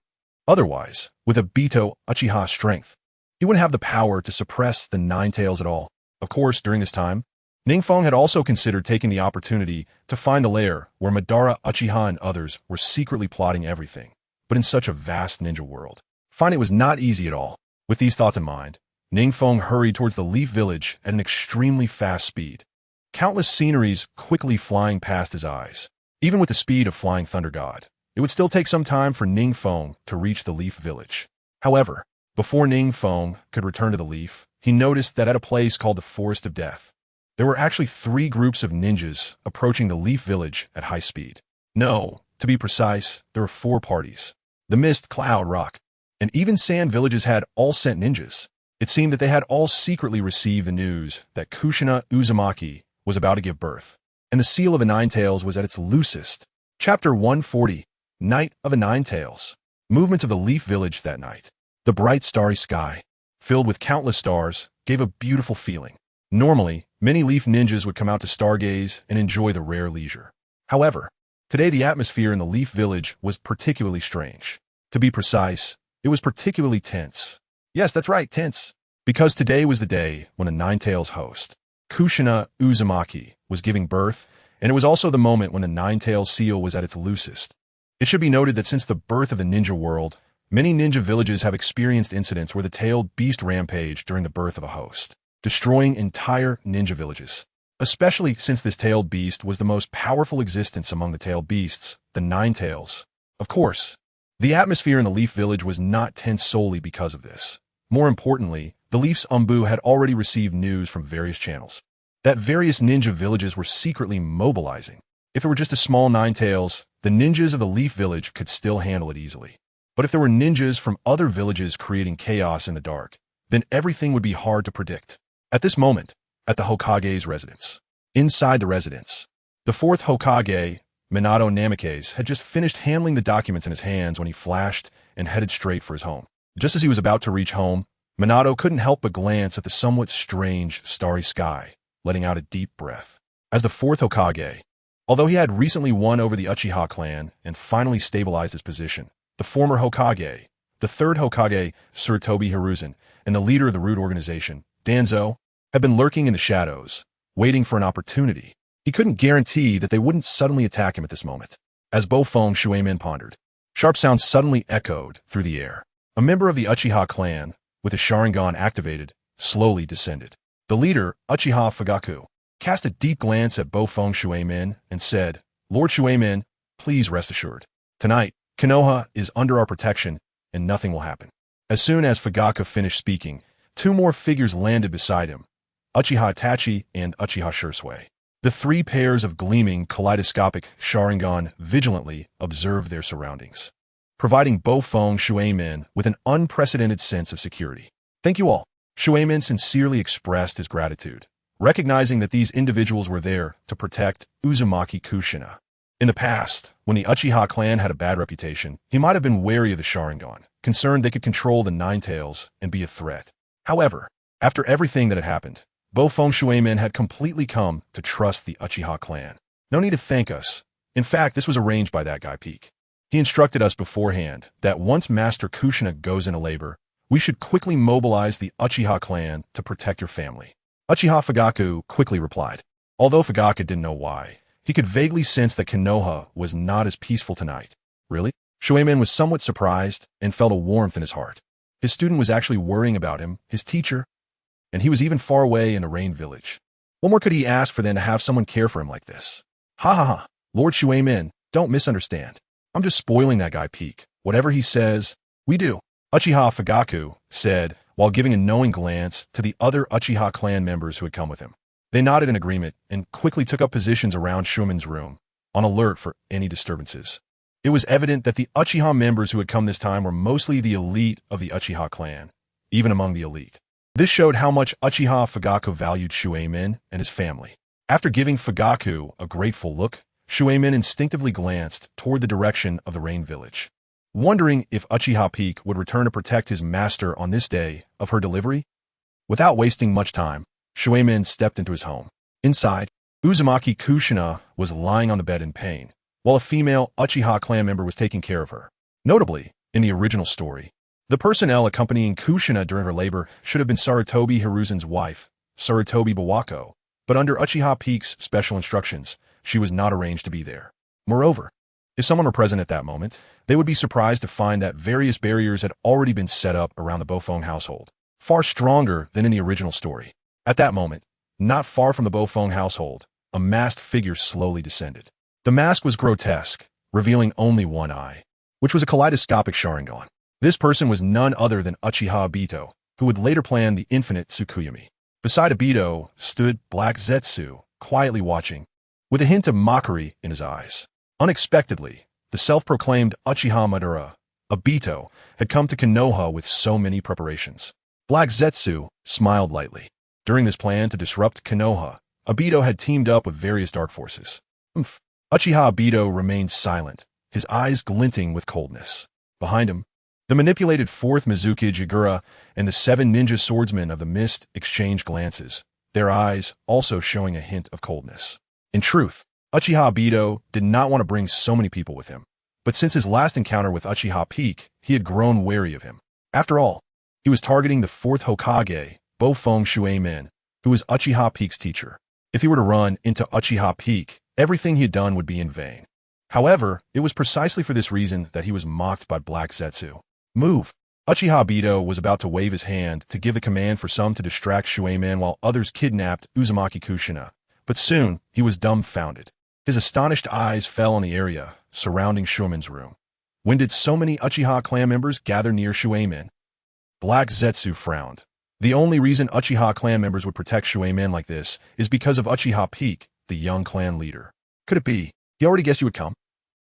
Otherwise, with Obito Uchiha's strength, he wouldn't have the power to suppress the 9 tails at all. Of course, during this time, NingFeng had also considered taking the opportunity to find the lair where Madara Uchiha and others were secretly plotting everything, but in such a vast ninja world, finding it was not easy at all. With these thoughts in mind, NingFeng hurried towards the Leaf Village at an extremely fast speed, countless sceneries quickly flying past his eyes. Even with the speed of Flying Thunder God, it would still take some time for NingFeng to reach the Leaf Village. However, before NingFeng could return to the Leaf, he noticed that at a place called the Forest of Death, there were actually 3 groups of ninjas approaching the Leaf Village at high speed. No, to be precise, there were 4 parties. The Mist, Cloud, Rock, and even Sand villages had all sent ninjas. It seemed that they had all secretly received the news that Kushina Uzumaki was about to give birth, and the seal of the 9 tails was at its loosest. Chapter 140, Night of the 9 Tails. Movements of the Leaf Village that night. The bright starry sky, filled with countless stars, gave a beautiful feeling. Normally, many Leaf ninjas would come out to stargaze and enjoy the rare leisure. However, today the atmosphere in the Leaf Village was particularly strange. To be precise, it was particularly tense. Yes, that's right, tense. Because today was the day when the 9 tails host, Kushina Uzumaki, was giving birth, and it was also the moment when the 9 tails seal was at its loosest. It should be noted that since the birth of the ninja world, many ninja villages have experienced incidents where the tailed beast rampaged during the birth of a host, destroying entire ninja villages. Especially since this tailed beast was the most powerful existence among the tailed beasts, the 9 tails. Of course, the atmosphere in the Leaf Village was not tense solely because of this. More importantly, the Leaf's Umbu had already received news from various channels that various ninja villages were secretly mobilizing. If it were just a small 9 tails, the ninjas of the Leaf Village could still handle it easily. But if there were ninjas from other villages creating chaos in the dark, then everything would be hard to predict. At this moment, at the Hokage's residence. Inside the residence, the 4th Hokage, Minato Namikaze, had just finished handling the documents in his hands when he flashed and headed straight for his home. Just as he was about to reach home, Minato couldn't help but glance at the somewhat strange, starry sky, letting out a deep breath. As the 4th Hokage, Although he had recently won over the Uchiha clan and finally stabilized his position, the former Hokage, the third Hokage, Sarutobi Hiruzen, and the leader of the Root organization, Danzo, had been lurking in the shadows, waiting for an opportunity. He couldn't guarantee that they wouldn't suddenly attack him at this moment. As Bofeng Shuemin pondered, sharp sounds suddenly echoed through the air. A member of the Uchiha clan, with his Sharingan activated, slowly descended. The leader, Uchiha Fugaku, cast a deep glance at Bofeng Shuemin and said, "Lord Shuemin, please rest assured. Tonight, Konoha is under our protection and nothing will happen." As soon as Fugaku finished speaking, two more figures landed beside him, Uchiha Itachi and Uchiha Shursui. The three pairs of gleaming, kaleidoscopic Sharingan vigilantly observed their surroundings, providing Bofeng Shuemin with an unprecedented sense of security. "Thank you all." Shuemin sincerely expressed his gratitude, recognizing that these individuals were there to protect Uzumaki Kushina. In the past, when the Uchiha clan had a bad reputation, he might have been wary of the Sharingan, concerned they could control the Nine Tails and be a threat. However, after everything that had happened, Bofeng Shuemin had completely come to trust the Uchiha clan. "No need to thank us. In fact, this was arranged by that guy Peak. He instructed us beforehand that once Master Kushina goes into labor, we should quickly mobilize the Uchiha clan to protect your family." Uchiha Fugaku quickly replied. Although Fugaku didn't know why, he could vaguely sense that Konoha was not as peaceful tonight. Really? Shuemin was somewhat surprised and felt a warmth in his heart. His student was actually worrying about him, his teacher, and he was even far away in the Rain Village. What more could he ask for than to have someone care for him like this? "Ha ha ha, Lord Shuemin, don't misunderstand. I'm just spoiling that guy Peak. Whatever he says, we do." Uchiha Fugaku said, while giving a knowing glance to the other Uchiha clan members who had come with him. They nodded in agreement and quickly took up positions around Shuemin's room, on alert for any disturbances. It was evident that the Uchiha members who had come this time were mostly the elite of the Uchiha clan, even among the elite. This showed how much Uchiha Fugaku valued Shuemin and his family. After giving Fugaku a grateful look, Shuemin instinctively glanced toward the direction of the Rain Village, wondering if Uchiha Peak would return to protect his master on this day of her delivery. Without wasting much time, Shuemin stepped into his home. Inside, Uzumaki Kushina was lying on the bed in pain, while a female Uchiha clan member was taking care of her. Notably, in the original story, the personnel accompanying Kushina during her labor should have been Sarutobi Hiruzen's wife, Sarutobi Bawako, but under Uchiha Peak's special instructions, she was not arranged to be there. Moreover, if someone were present at that moment, they would be surprised to find that various barriers had already been set up around the Bofeng household, far stronger than in the original story. At that moment, not far from the Bofeng household, a masked figure slowly descended. The mask was grotesque, revealing only one eye, which was a kaleidoscopic Sharingan. This person was none other than Uchiha Obito, who would later plan the infinite Tsukuyomi. Beside Obito stood Black Zetsu, quietly watching, with a hint of mockery in his eyes. Unexpectedly, the self-proclaimed Uchiha Madara, Obito, had come to Konoha with so many preparations. Black Zetsu smiled lightly. During this plan to disrupt Konoha, Obito had teamed up with various dark forces. Uchiha Obito remained silent, his eyes glinting with coldness. Behind him, the manipulated 4th Mizuki Jigura and the 7 ninja swordsmen of the mist exchanged glances, their eyes also showing a hint of coldness. In truth, Uchiha Obito did not want to bring so many people with him, but since his last encounter with Uchiha Peak, he had grown wary of him. After all, he was targeting the 4th Hokage, Bofeng Shuemin, who was Uchiha Peak's teacher. If he were to run into Uchiha Peak, everything he had done would be in vain. However, it was precisely for this reason that he was mocked by Black Zetsu. "Move!" Uchiha Obito was about to wave his hand to give the command for some to distract Shuemin while others kidnapped Uzumaki Kushina, but soon he was dumbfounded. His astonished eyes fell on the area surrounding Shuemin's room. When did so many Uchiha clan members gather near Shuemin? Black Zetsu frowned. The only reason Uchiha clan members would protect Shuemin like this is because of Uchiha Peak, the young clan leader. Could it be he already guessed you would come?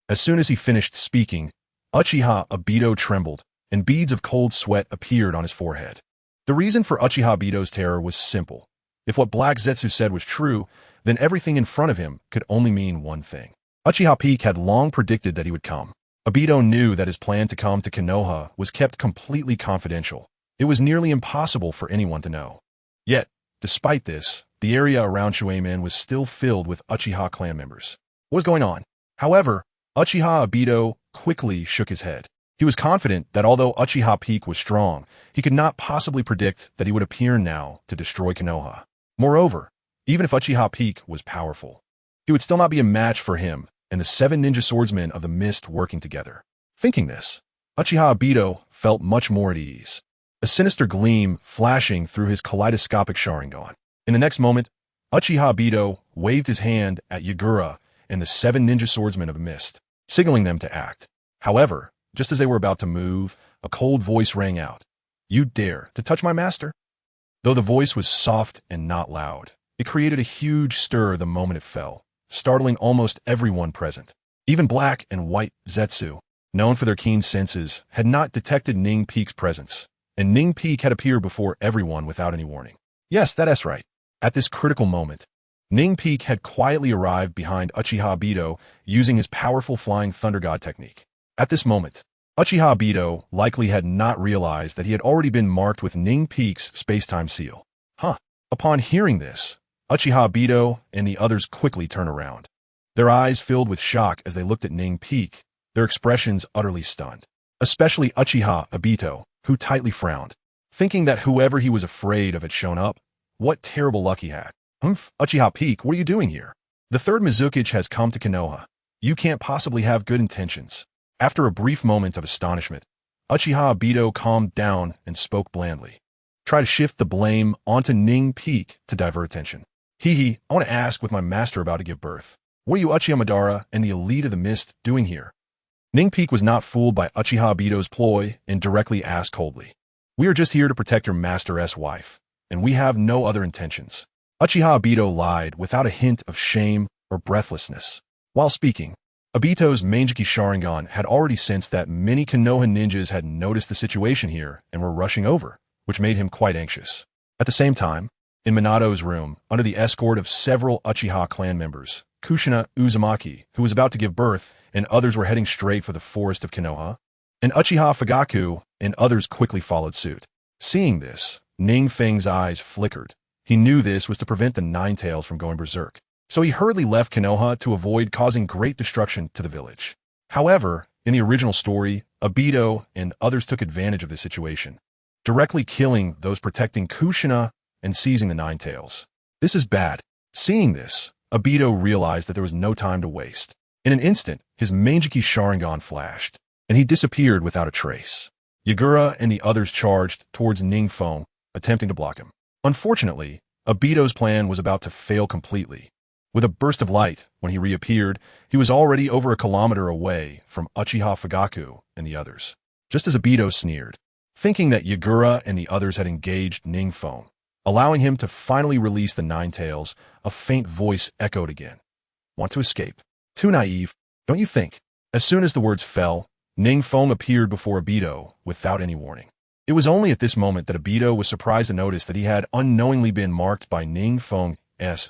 As soon as he finished speaking, Uchiha Obito trembled, and beads of cold sweat appeared on his forehead. The reason for Uchiha Obito's terror was simple. If what Black Zetsu said was true, then everything in front of him could only mean one thing. Uchiha Peak had long predicted that he would come. Obito knew that his plan to come to Konoha was kept completely confidential. It was nearly impossible for anyone to know. Yet, despite this, the area around Shuemin was still filled with Uchiha clan members. What was going on? However, Uchiha Obito quickly shook his head. He was confident that although Uchiha Peak was strong, he could not possibly predict that he would appear now to destroy Konoha. Moreover, even if Uchiha Peak was powerful, he would still not be a match for him and the 7 ninja swordsmen of the mist working together. Thinking this, Uchiha Obito felt much more at ease, a sinister gleam flashing through his kaleidoscopic Sharingan. In the next moment, Uchiha Obito waved his hand at Hyuga and the 7 ninja swordsmen of the mist, signaling them to act. However, just as they were about to move, a cold voice rang out. "You dare to touch my master?" Though the voice was soft and not loud, it created a huge stir the moment it fell, startling almost everyone present. Even Black and White Zetsu, known for their keen senses, had not detected Ning Peak's presence, and Ning Peak had appeared before everyone without any warning. Yes, that's right. At this critical moment, Ning Peak had quietly arrived behind Uchiha Obito using his powerful Flying Thunder God technique. At this moment, Uchiha Obito likely had not realized that he had already been marked with Ning Peak's space-time seal. Upon hearing this, Uchiha Obito and the others quickly turned around. Their eyes filled with shock as they looked at Ning Peak, their expressions utterly stunned. Especially Uchiha Obito, who tightly frowned, thinking that whoever he was afraid of had shown up. What terrible luck he had. Uchiha Peak, what are you doing here? The third Mizukage has come to Konoha. You can't possibly have good intentions. After a brief moment of astonishment, Uchiha Obito calmed down and spoke blandly. Try to shift the blame onto Ning Peak to divert attention. I want to ask with my master about to give birth. What are you Uchiha Madara and the elite of the mist doing here? Ning Peak was not fooled by Uchiha Obito's ploy and directly asked coldly. We are just here to protect your master's wife, and we have no other intentions. Uchiha Obito lied without a hint of shame or breathlessness. While speaking, Obito's Manjiki Sharingan had already sensed that many Konoha ninjas had noticed the situation here and were rushing over, which made him quite anxious. At the same time, in Minato's room, under the escort of several Uchiha clan members, Kushina Uzumaki, who was about to give birth, and others were heading straight for the forest of Konoha, and Uchiha Fugaku and others quickly followed suit. Seeing this, NingFeng's eyes flickered. He knew this was to prevent the Nine-Tails from going berserk, so he hurriedly left Konoha to avoid causing great destruction to the village. However, in the original story, Obito and others took advantage of this situation, directly killing those protecting Kushina and seizing the Nine-Tails. This is bad. Seeing this, Obito realized that there was no time to waste. In an instant, his Manjiki Sharingan flashed, and he disappeared without a trace. Hyuga and the others charged towards NingFeng, attempting to block him. Unfortunately, Obito's plan was about to fail completely. With a burst of light, when he reappeared, he was already over a kilometer away from Uchiha Fugaku and the others. Just as Obito sneered, thinking that Hyuga and the others had engaged NingFeng, allowing him to finally release the Nine-Tails, a faint voice echoed again. Want to escape? Too naive, don't you think? As soon as the words fell, NingFeng appeared before Obito without any warning. It was only at this moment that Obito was surprised to notice that he had unknowingly been marked by NingFeng's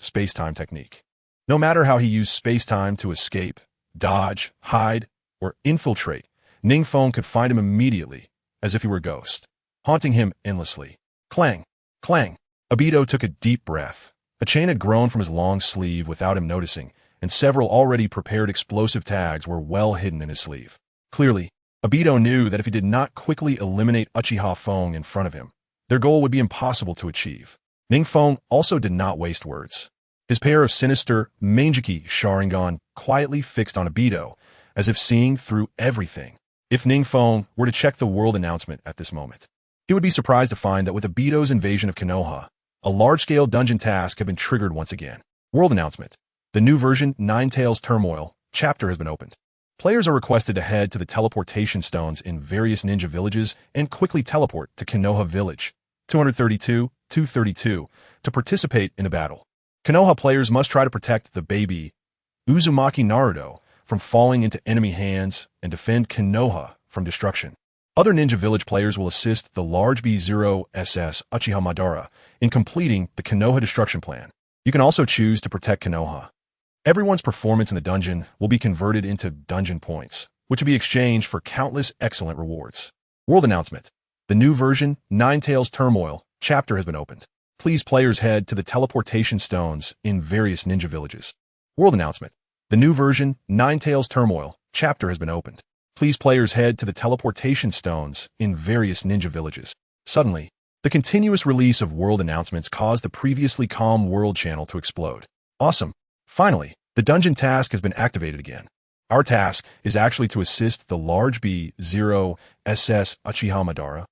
space-time technique. No matter how he used space-time to escape, dodge, hide, or infiltrate, NingFeng could find him immediately, as if he were a ghost, haunting him endlessly. Clang! Clang! Obito took a deep breath. A chain had grown from his long sleeve without him noticing, and several already prepared explosive tags were well hidden in his sleeve. Clearly, Obito knew that if he did not quickly eliminate Uchiha Feng in front of him, their goal would be impossible to achieve. NingFeng also did not waste words. His pair of sinister Manjiki Sharingan quietly fixed on Obito, as if seeing through everything. If NingFeng were to check the world announcement at this moment, he would be surprised to find that with Obito's invasion of Konoha, a large-scale dungeon task had been triggered once again. World announcement. The new version, Nine-Tails Turmoil, chapter has been opened. Players are requested to head to the teleportation stones in various ninja villages and quickly teleport to Konoha Village, 232, to participate in the battle. Konoha players must try to protect the baby Uzumaki Naruto from falling into enemy hands and defend Konoha from destruction. Other ninja village players will assist the large B0 SS Uchiha Madara in completing the Konoha destruction plan. You can also choose to protect Konoha. Everyone's performance in the dungeon will be converted into dungeon points, which will be exchanged for countless excellent rewards. World announcement. The new version, Nine-Tails Turmoil, chapter has been opened. Please players head to the teleportation stones in various ninja villages. World announcement. The new version, Ninetales Turmoil, chapter has been opened. Please players head to the teleportation stones in various ninja villages. Suddenly, the continuous release of world announcements caused the previously calm world channel to explode. Awesome! Finally, the dungeon task has been activated again. Our task is actually to assist the large B0 SS Uchiha Madara.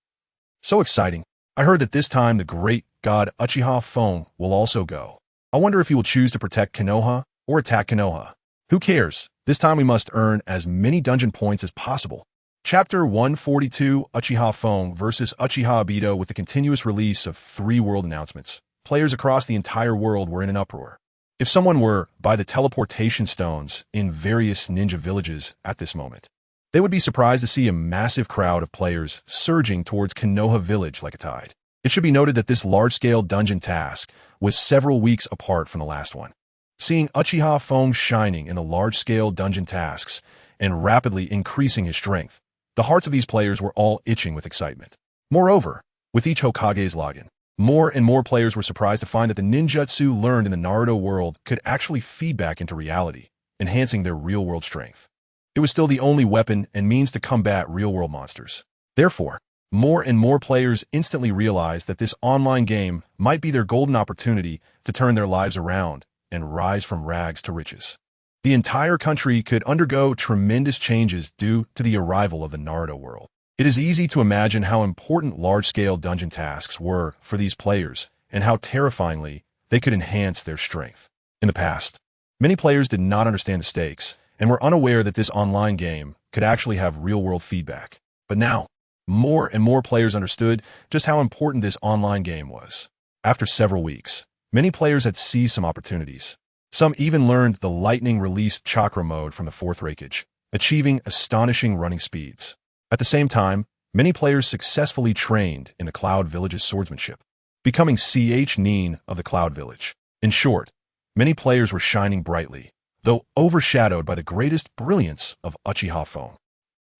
So exciting! I heard that this time the great god Uchiha Fong will also go. I wonder if he will choose to protect Konoha or attack Konoha. Who cares? This time we must earn as many dungeon points as possible. Chapter 142 Uchiha Fong vs Uchiha Obito. With the continuous release of 3 world announcements, players across the entire world were in an uproar. If someone were by the teleportation stones in various ninja villages at this moment, they would be surprised to see a massive crowd of players surging towards Konoha village like a tide. It should be noted that this large-scale dungeon task was several weeks apart from the last one. Seeing Uchiha Fong shining in the large-scale dungeon tasks and rapidly increasing his strength, the hearts of these players were all itching with excitement. Moreover, with each Hokage's login, more and more players were surprised to find that the ninjutsu learned in the Naruto world could actually feed back into reality, enhancing their real-world strength. It was still the only weapon and means to combat real-world monsters. Therefore, more and more players instantly realized that this online game might be their golden opportunity to turn their lives around and rise from rags to riches. The entire country could undergo tremendous changes due to the arrival of the Naruto world. It is easy to imagine how important large-scale dungeon tasks were for these players and how terrifyingly they could enhance their strength. In the past, many players did not understand the stakes and were unaware that this online game could actually have real-world feedback. But now, more and more players understood just how important this online game was. After several weeks, many players had seized some opportunities. Some even learned the lightning-released chakra mode from the 4th Raikage, achieving astonishing running speeds. At the same time, many players successfully trained in the Cloud Village's swordsmanship, becoming Nin of the Cloud Village. In short, many players were shining brightly, though overshadowed by the greatest brilliance of Uchiha Fong.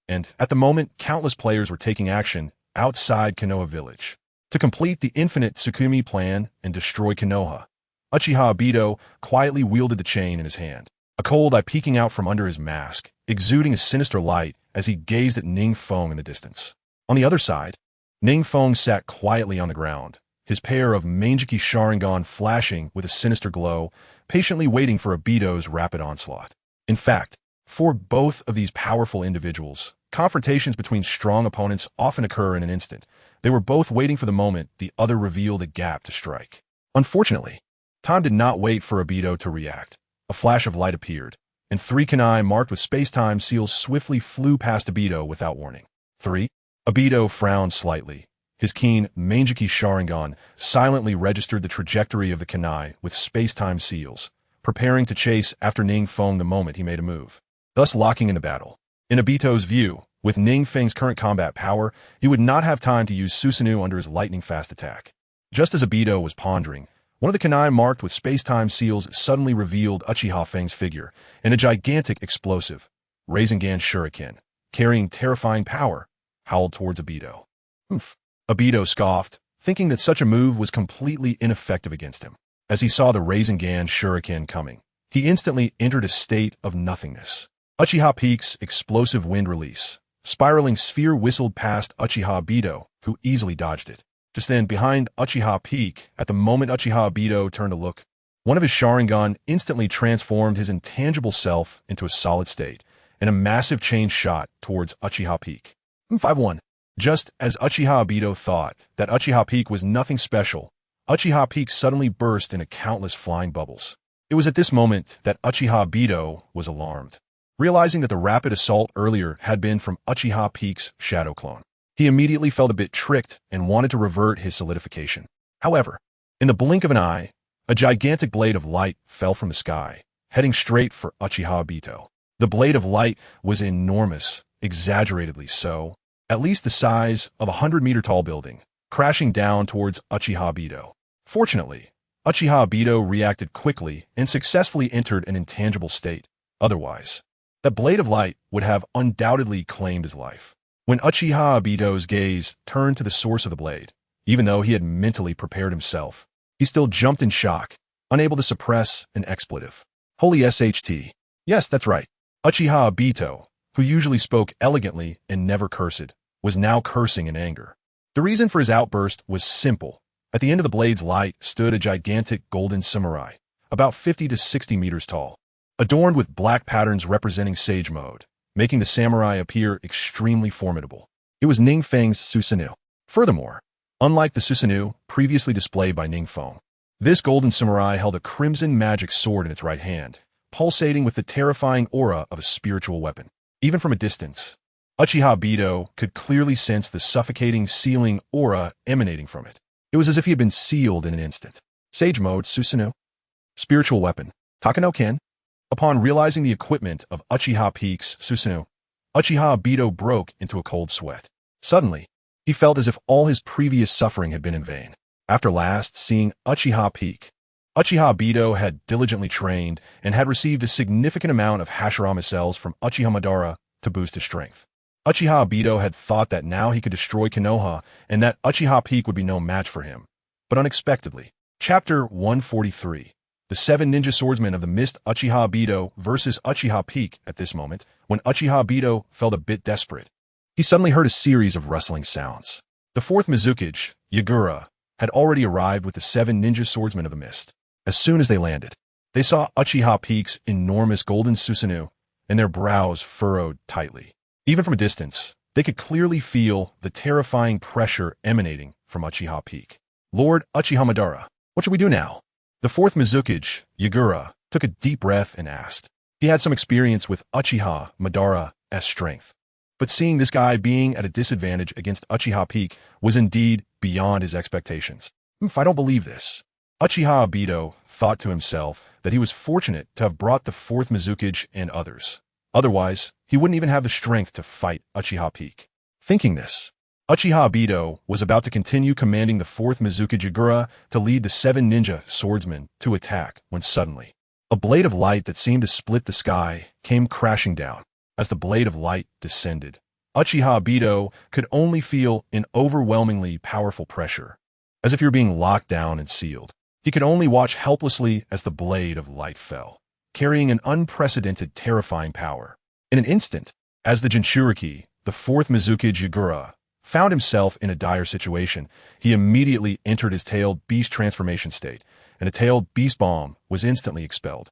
And at the moment, countless players were taking action outside Konoha Village. To complete the infinite Tsukumi plan and destroy Konoha, Uchiha Obito quietly wielded the chain in his hand, a cold eye peeking out from under his mask, exuding a sinister light as he gazed at NingFeng in the distance. On the other side, NingFeng sat quietly on the ground, his pair of Manjiki Sharingan flashing with a sinister glow, patiently waiting for Obito's rapid onslaught. In fact, for both of these powerful individuals, confrontations between strong opponents often occur in an instant. They were both waiting for the moment the other revealed a gap to strike. Unfortunately, time did not wait for Obito to react. A flash of light appeared, and 3 kunai marked with space-time seals swiftly flew past Obito without warning. 3. Obito frowned slightly. His keen Manjiki Sharingan silently registered the trajectory of the kunai with space-time seals, preparing to chase after NingFeng the moment he made a move, thus locking in the battle. In Obito's view, with NingFeng's current combat power, he would not have time to use Susanoo under his lightning-fast attack. Just as Obito was pondering, one of the kunai marked with space-time seals suddenly revealed Uchiha Feng's figure in a gigantic explosive, Rasengan Shuriken, carrying terrifying power, howled towards Obito. Humph. Obito scoffed, thinking that such a move was completely ineffective against him. As he saw the Rasengan Shuriken coming, he instantly entered a state of nothingness. Uchiha Peak's explosive wind release. Spiraling sphere whistled past Uchiha Obito, who easily dodged it. Just then, behind Uchiha Peak, at the moment Uchiha Obito turned to look, one of his Sharingan instantly transformed his intangible self into a solid state, and a massive chain shot towards Uchiha Peak. 5-1. Just as Uchiha Obito thought that Uchiha Peak was nothing special, Uchiha Peak suddenly burst into countless flying bubbles. It was at this moment that Uchiha Obito was alarmed, realizing that the rapid assault earlier had been from Uchiha Peak's shadow clone. He immediately felt a bit tricked and wanted to revert his solidification. However, in the blink of an eye, a gigantic blade of light fell from the sky, heading straight for Uchiha Obito. The blade of light was enormous, exaggeratedly so, at least the size of a 100-meter-tall building, crashing down towards Uchiha Obito. Fortunately, Uchiha Obito reacted quickly and successfully entered an intangible state. Otherwise, that blade of light would have undoubtedly claimed his life. When Uchiha Obito's gaze turned to the source of the blade, even though he had mentally prepared himself, he still jumped in shock, unable to suppress an expletive. Holy SHT. Yes, that's right. Uchiha Obito, who usually spoke elegantly and never cursed, was now cursing in anger. The reason for his outburst was simple. At the end of the blade's light stood a gigantic golden samurai, about 50 to 60 meters tall, adorned with black patterns representing Sage Mode, making the samurai appear extremely formidable. It was NingFeng's Susanoo. Furthermore, unlike the Susanoo previously displayed by NingFeng, this golden samurai held a crimson magic sword in its right hand, pulsating with the terrifying aura of a spiritual weapon. Even from a distance, Uchiha Obito could clearly sense the suffocating, sealing aura emanating from it. It was as if he had been sealed in an instant. Sage Mode, Susanoo. Spiritual weapon, Takano Ken. Upon realizing the equipment of Uchiha Peak's Susanoo, Uchiha Obito broke into a cold sweat. Suddenly, he felt as if all his previous suffering had been in vain. After last seeing Uchiha Peak, Uchiha Obito had diligently trained and had received a significant amount of Hashirama cells from Uchiha Madara to boost his strength. Uchiha Obito had thought that now he could destroy Konoha and that Uchiha Peak would be no match for him. But unexpectedly, Chapter 143, the 7 ninja swordsmen of the mist Uchiha Obito versus Uchiha Peak. At this moment, when Uchiha Obito felt a bit desperate, he suddenly heard a series of rustling sounds. The 4th Mizukage, Hyuga, had already arrived with the 7 ninja swordsmen of the mist. As soon as they landed, they saw Uchiha Peak's enormous golden Susanoo, and their brows furrowed tightly. Even from a distance, they could clearly feel the terrifying pressure emanating from Uchiha Peak. Lord Uchiha Madara, what should we do now? The 4th Mizukage, Hyuga, took a deep breath and asked. He had some experience with Uchiha Madara's strength, but seeing this guy being at a disadvantage against Uchiha Peak was indeed beyond his expectations. If I don't believe this. Uchiha Obito thought to himself that he was fortunate to have brought the 4th Mizukage and others. Otherwise, he wouldn't even have the strength to fight Uchiha Peak. Thinking this, Uchiha Obito was about to continue commanding the 4th Mizukage Hyuga to lead the 7 ninja swordsmen to attack when suddenly, a blade of light that seemed to split the sky came crashing down. As the blade of light descended, Uchiha Obito could only feel an overwhelmingly powerful pressure, as if you're being locked down and sealed. He could only watch helplessly as the blade of light fell, carrying an unprecedented terrifying power. In an instant, as the Jinchuriki, the 4th Mizukage Hyuga, found himself in a dire situation, he immediately entered his tailed beast transformation state, and a tailed beast bomb was instantly expelled,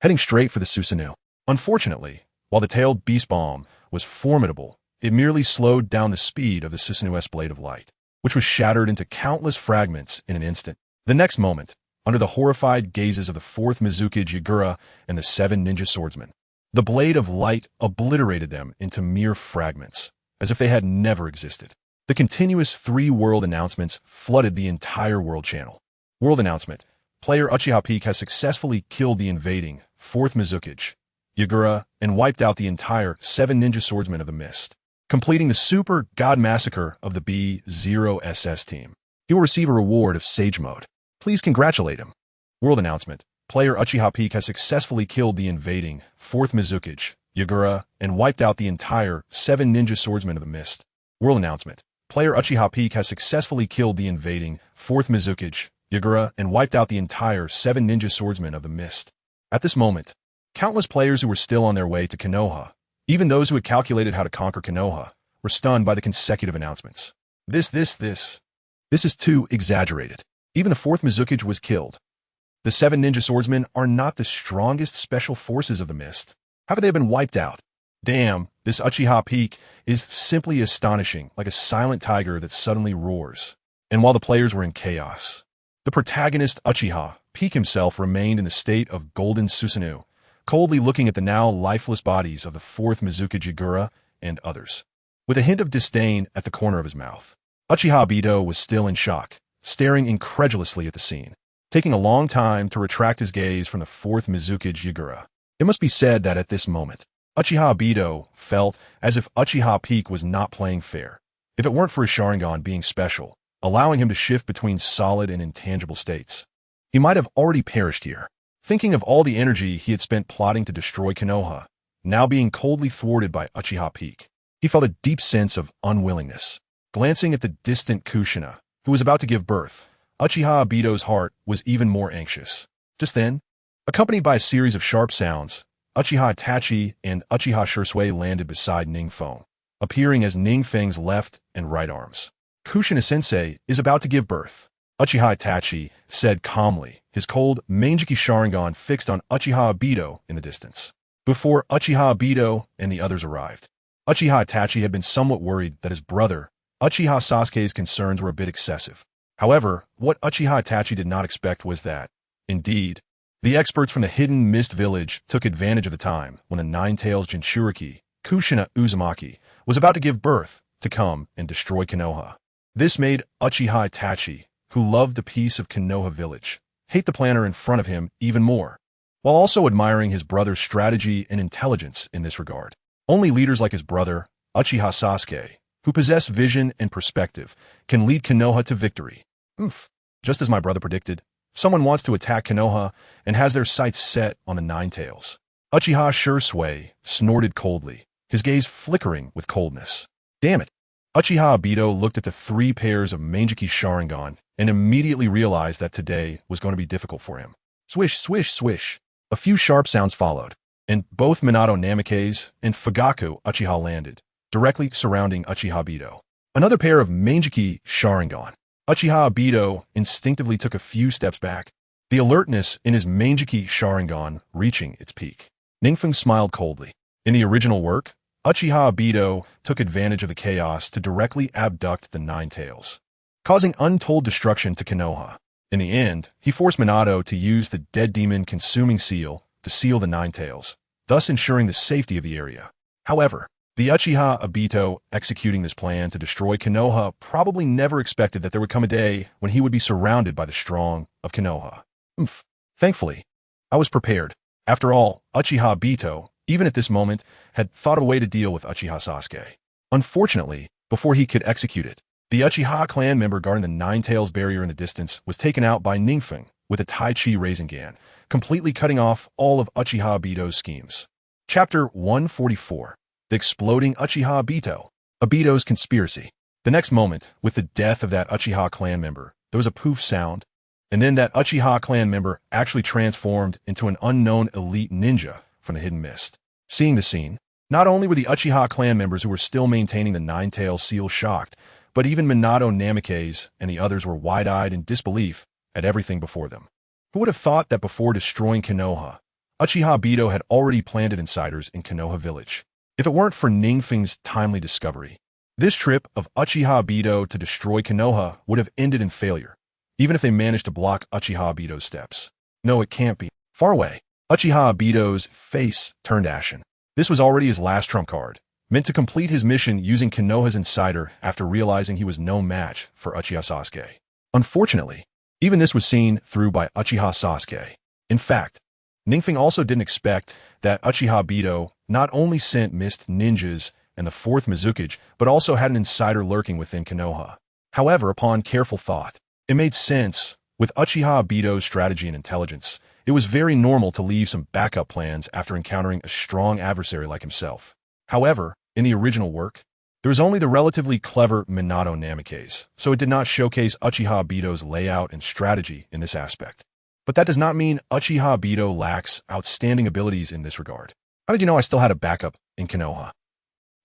heading straight for the Susanoo. Unfortunately, while the tailed beast bomb was formidable, it merely slowed down the speed of the Susanoo's blade of light, which was shattered into countless fragments in an instant. The next moment, under the horrified gazes of the 4th Mizukage Hyuga and the 7 ninja swordsmen, the blade of light obliterated them into mere fragments, as if they had never existed. The continuous 3 world announcements flooded the entire world channel. World announcement: player Uchiha Peak has successfully killed the invading 4th Mizukage Hyuga and wiped out the entire 7 ninja swordsmen of the mist, completing the super god massacre of the B0SS team. He will receive a reward of Sage Mode. Please congratulate him. World announcement: player Uchiha Peak has successfully killed the invading 4th Mizukage Hyuga and wiped out the entire 7 ninja swordsmen of the mist. World announcement: player Uchiha Peak has successfully killed the invading 4th Mizukage Hyuga and wiped out the entire 7 ninja swordsmen of the mist. At this moment, countless players who were still on their way to Konoha, even those who had calculated how to conquer Konoha, were stunned by the consecutive announcements. This is too exaggerated. Even the 4th Mizukage was killed. The 7 ninja swordsmen are not the strongest special forces of the mist. How could they have been wiped out? Damn, this Uchiha Peak is simply astonishing, like a silent tiger that suddenly roars. And while the players were in chaos, the protagonist Uchiha Peak himself remained in the state of golden Susanoo, coldly looking at the now lifeless bodies of the 4th Mizukage Hyuga and others, with a hint of disdain at the corner of his mouth. Uchiha Obito was still in shock, staring incredulously at the scene, taking a long time to retract his gaze from the 4th Mizukage Hyuga. It must be said that at this moment, Uchiha Obito felt as if Uchiha Peak was not playing fair. If it weren't for his Sharingan being special, allowing him to shift between solid and intangible states, he might have already perished here. Thinking of all the energy he had spent plotting to destroy Konoha, now being coldly thwarted by Uchiha Peak, he felt a deep sense of unwillingness. Glancing at the distant Kushina, who was about to give birth, Uchiha Obito's heart was even more anxious. Just then, accompanied by a series of sharp sounds, Uchiha Itachi and Uchiha Shursui landed beside NingFeng, appearing as NingFeng's left and right arms. Kushina-sensei is about to give birth, Uchiha Itachi said calmly, his cold Manjiki Sharingan fixed on Uchiha Obito in the distance. Before Uchiha Obito and the others arrived, Uchiha Itachi had been somewhat worried that his brother, Uchiha Sasuke's concerns were a bit excessive. However, what Uchiha Itachi did not expect was that, indeed, the experts from the Hidden Mist Village took advantage of the time when the Nine-Tails Jinchuriki, Kushina Uzumaki, was about to give birth to come and destroy Konoha. This made Uchiha Itachi, who loved the peace of Konoha village, hate the planner in front of him even more, while also admiring his brother's strategy and intelligence in this regard. Only leaders like his brother, Uchiha Sasuke, who possess vision and perspective, can lead Konoha to victory. Just as my brother predicted, someone wants to attack Konoha and has their sights set on the Nine-Tails. Uchiha Shursui snorted coldly, his gaze flickering with coldness. Damn it. Uchiha Obito looked at the 3 pairs of Manjiki Sharingan and immediately realized that today was going to be difficult for him. Swish, swish, swish. A few sharp sounds followed, and both Minato Namikaze and Fugaku Uchiha landed, directly surrounding Uchiha Obito. Another pair of Manjiki Sharingan. Uchiha Obito instinctively took a few steps back, the alertness in his Manjiki Sharingan reaching its peak. NingFeng smiled coldly. In the original work, Uchiha Obito took advantage of the chaos to directly abduct the Nine-Tails, causing untold destruction to Konoha. In the end, he forced Minato to use the Dead Demon Consuming Seal to seal the Nine-Tails, thus ensuring the safety of the area. However, the Uchiha Obito executing this plan to destroy Konoha probably never expected that there would come a day when he would be surrounded by the strong of Konoha. Thankfully, I was prepared. After all, Uchiha Obito, even at this moment, had thought of a way to deal with Uchiha Sasuke. Unfortunately, before he could execute it, the Uchiha clan member guarding the Nine-Tails barrier in the distance was taken out by NingFeng with a Tai Chi Rasengan, completely cutting off all of Uchiha Obito's schemes. Chapter 144. The Exploding Uchiha Obito. Obito's Conspiracy. The next moment, with the death of that Uchiha clan member, there was a poof sound, and then that Uchiha clan member actually transformed into an unknown elite ninja from the Hidden Mist. Seeing the scene, not only were the Uchiha clan members who were still maintaining the Nine-Tails seal shocked, but even Minato Namikaze and the others were wide-eyed in disbelief at everything before them. Who would have thought that before destroying Konoha, Uchiha Obito had already planted insiders in Konoha village? If it weren't for NingFeng's timely discovery, this trip of Uchiha Obito to destroy Konoha would have ended in failure, even if they managed to block Uchiha Obito's steps. No, it can't be. Far away, Uchiha Obito's face turned ashen. This was already his last trump card, meant to complete his mission using Konoha's insider after realizing he was no match for Uchiha Sasuke. Unfortunately, even this was seen through by Uchiha Sasuke. In fact, NingFeng also didn't expect that Uchiha Obito not only sent mist ninjas and the 4th Mizukage, but also had an insider lurking within Konoha. However, upon careful thought, it made sense. With Uchiha Obito's strategy and intelligence, it was very normal to leave some backup plans after encountering a strong adversary like himself. However, in the original work, there was only the relatively clever Minato Namikaze, so it did not showcase Uchiha Obito's layout and strategy in this aspect. But that does not mean Uchiha Obito lacks outstanding abilities in this regard. How did you know I still had a backup in Konoha?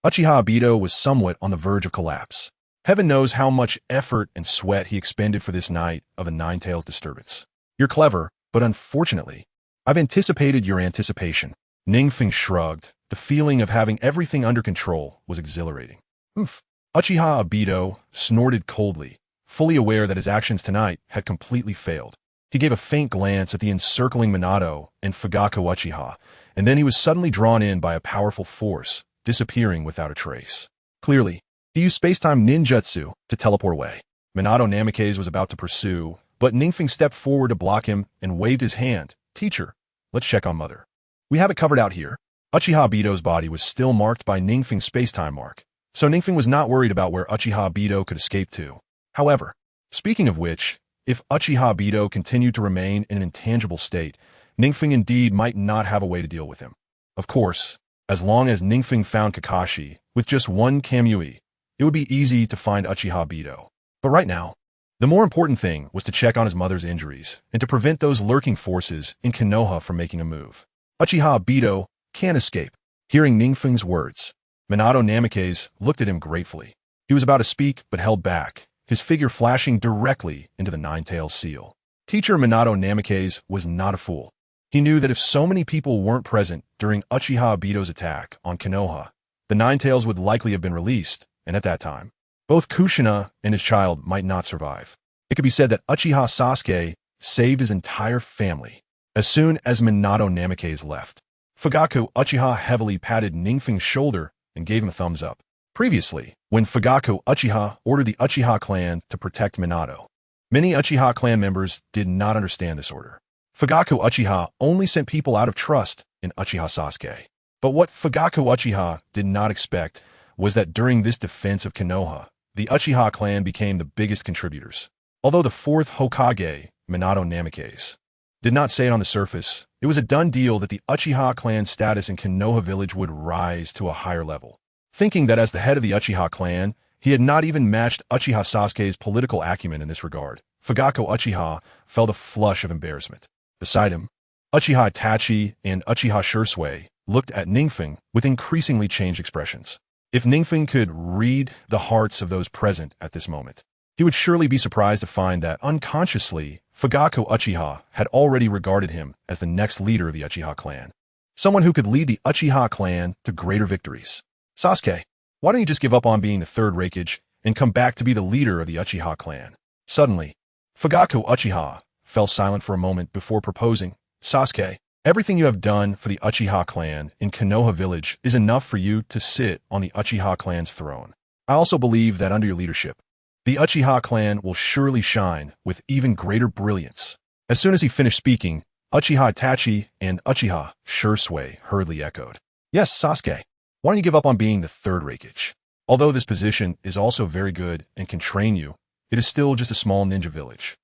Uchiha Obito was somewhat on the verge of collapse. Heaven knows how much effort and sweat he expended for this night of a Nine-Tails disturbance. You're clever, but unfortunately, I've anticipated your anticipation. NingFeng shrugged. The feeling of having everything under control was exhilarating. Uchiha Obito snorted coldly, fully aware that his actions tonight had completely failed. He gave a faint glance at the encircling Minato and Fugaku Uchiha, and then he was suddenly drawn in by a powerful force, disappearing without a trace. Clearly, he used space-time ninjutsu to teleport away. Minato Namikaze was about to pursue, but NingFeng stepped forward to block him and waved his hand. Teacher, let's check on Mother. We have it covered out here. Uchiha Obito's body was still marked by NingFeng's space-time mark, so NingFeng was not worried about where Uchiha Obito could escape to. However, speaking of which, if Uchiha Obito continued to remain in an intangible state, NingFeng indeed might not have a way to deal with him. Of course, as long as NingFeng found Kakashi with just one Kamui, it would be easy to find Uchiha Obito. But right now, the more important thing was to check on his mother's injuries and to prevent those lurking forces in Konoha from making a move. Uchiha Obito Can't escape. Hearing NingFeng's words, Minato Namikaze looked at him gratefully. He was about to speak, but held back, his figure flashing directly into the Nine-Tails seal. Teacher Minato Namikaze was not a fool. He knew that if so many people weren't present during Uchiha Obito's attack on Konoha, the Nine-Tails would likely have been released, and at that time, both Kushina and his child might not survive. It could be said that Uchiha Sasuke saved his entire family. As soon as Minato Namikaze left, Fugaku Uchiha heavily patted NingFeng's shoulder and gave him a thumbs up. Previously, when Fugaku Uchiha ordered the Uchiha clan to protect Minato, many Uchiha clan members did not understand this order. Fugaku Uchiha only sent people out of trust in Uchiha Sasuke. But what Fugaku Uchiha did not expect was that during this defense of Konoha, the Uchiha clan became the biggest contributors. Although the fourth Hokage, Minato Namikaze, did not say it on the surface, it was a done deal that the Uchiha clan's status in Konoha village would rise to a higher level. Thinking that as the head of the Uchiha clan, he had not even matched Uchiha Sasuke's political acumen in this regard, Fugaku Uchiha felt a flush of embarrassment. Beside him, Uchiha Itachi and Uchiha Shursui looked at NingFeng with increasingly changed expressions. If NingFeng could read the hearts of those present at this moment, he would surely be surprised to find that unconsciously, Fugaku Uchiha had already regarded him as the next leader of the Uchiha clan. Someone who could lead the Uchiha clan to greater victories. Sasuke, why don't you just give up on being the third Raikage and come back to be the leader of the Uchiha clan? Suddenly, Fugaku Uchiha fell silent for a moment before proposing, Sasuke, everything you have done for the Uchiha clan in Konoha village is enough for you to sit on the Uchiha clan's throne. I also believe that under your leadership, the Uchiha clan will surely shine with even greater brilliance. As soon as he finished speaking, Uchiha Itachi and Uchiha Shursui hurriedly echoed, Yes, Sasuke, why don't you give up on being the third Raikage? Although this position is also very good and can train you, it is still just a small ninja village.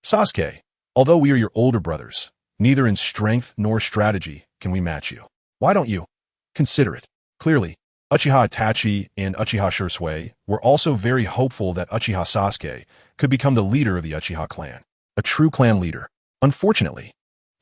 Sasuke, although we are your older brothers, neither in strength nor strategy can we match you. Why don't you consider it? Clearly, Uchiha Itachi and Uchiha Shursui were also very hopeful that Uchiha Sasuke could become the leader of the Uchiha clan, a true clan leader. Unfortunately,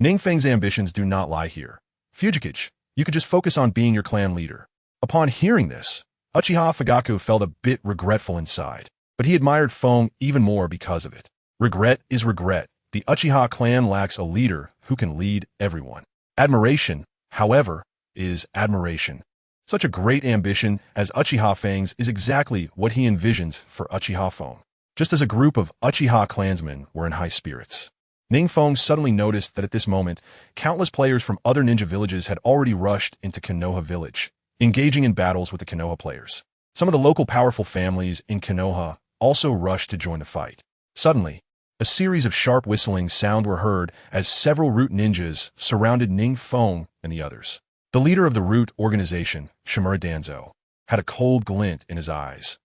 NingFeng's ambitions do not lie here. Fugikage, you could just focus on being your clan leader. Upon hearing this, Uchiha Fugaku felt a bit regretful inside, but he admired Feng even more because of it. Regret is regret. The Uchiha clan lacks a leader who can lead everyone. Admiration, however, is admiration. Such a great ambition as Uchiha Feng's is exactly what he envisions for Uchiha Feng. Just as a group of Uchiha clansmen were in high spirits, NingFeng suddenly noticed that at this moment, countless players from other ninja villages had already rushed into Konoha village, engaging in battles with the Konoha players. Some of the local powerful families in Konoha also rushed to join the fight. Suddenly, a series of sharp whistling sounds were heard as several root ninjas surrounded NingFeng and the others. The leader of the root organization, Shimura Danzo, had a cold glint in his eyes.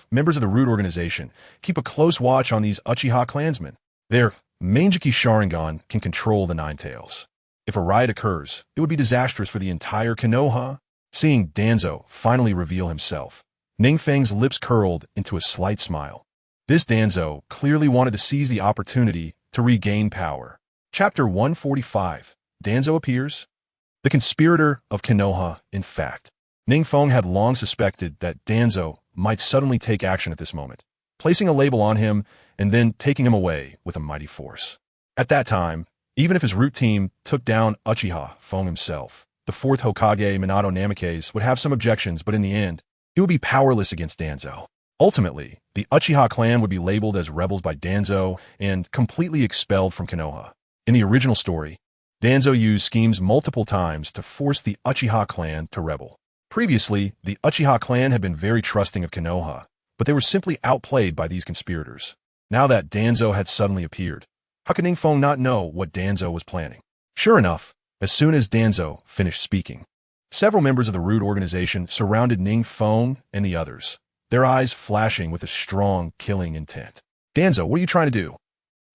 Members of the root organization, keep a close watch on these Uchiha clansmen. Their Manjiki Sharingan can control the Nine-Tails. If a riot occurs, it would be disastrous for the entire Konoha. Seeing Danzo finally reveal himself, NingFeng's lips curled into a slight smile. This Danzo clearly wanted to seize the opportunity to regain power. Chapter 145, Danzo appears. The conspirator of Konoha, in fact. NingFeng had long suspected that Danzo might suddenly take action at this moment, placing a label on him and then taking him away with a mighty force. At that time, even if his root team took down Uchiha Feng himself, the fourth Hokage Minato Namikaze would have some objections, but in the end, he would be powerless against Danzo. Ultimately, the Uchiha clan would be labeled as rebels by Danzo and completely expelled from Konoha. In the original story, Danzo used schemes multiple times to force the Uchiha clan to rebel. Previously, the Uchiha clan had been very trusting of Konoha, but they were simply outplayed by these conspirators. Now that Danzo had suddenly appeared, how could NingFeng not know what Danzo was planning? Sure enough, as soon as Danzo finished speaking, several members of the root organization surrounded NingFeng and the others, their eyes flashing with a strong killing intent. Danzo, what are you trying to do?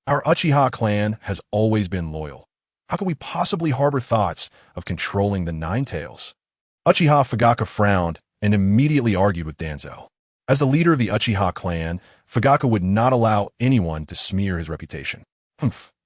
Our Uchiha clan has always been loyal. How could we possibly harbor thoughts of controlling the Nine-Tails? Uchiha Fugaku frowned and immediately argued with Danzo. As the leader of the Uchiha clan, Fugaku would not allow anyone to smear his reputation.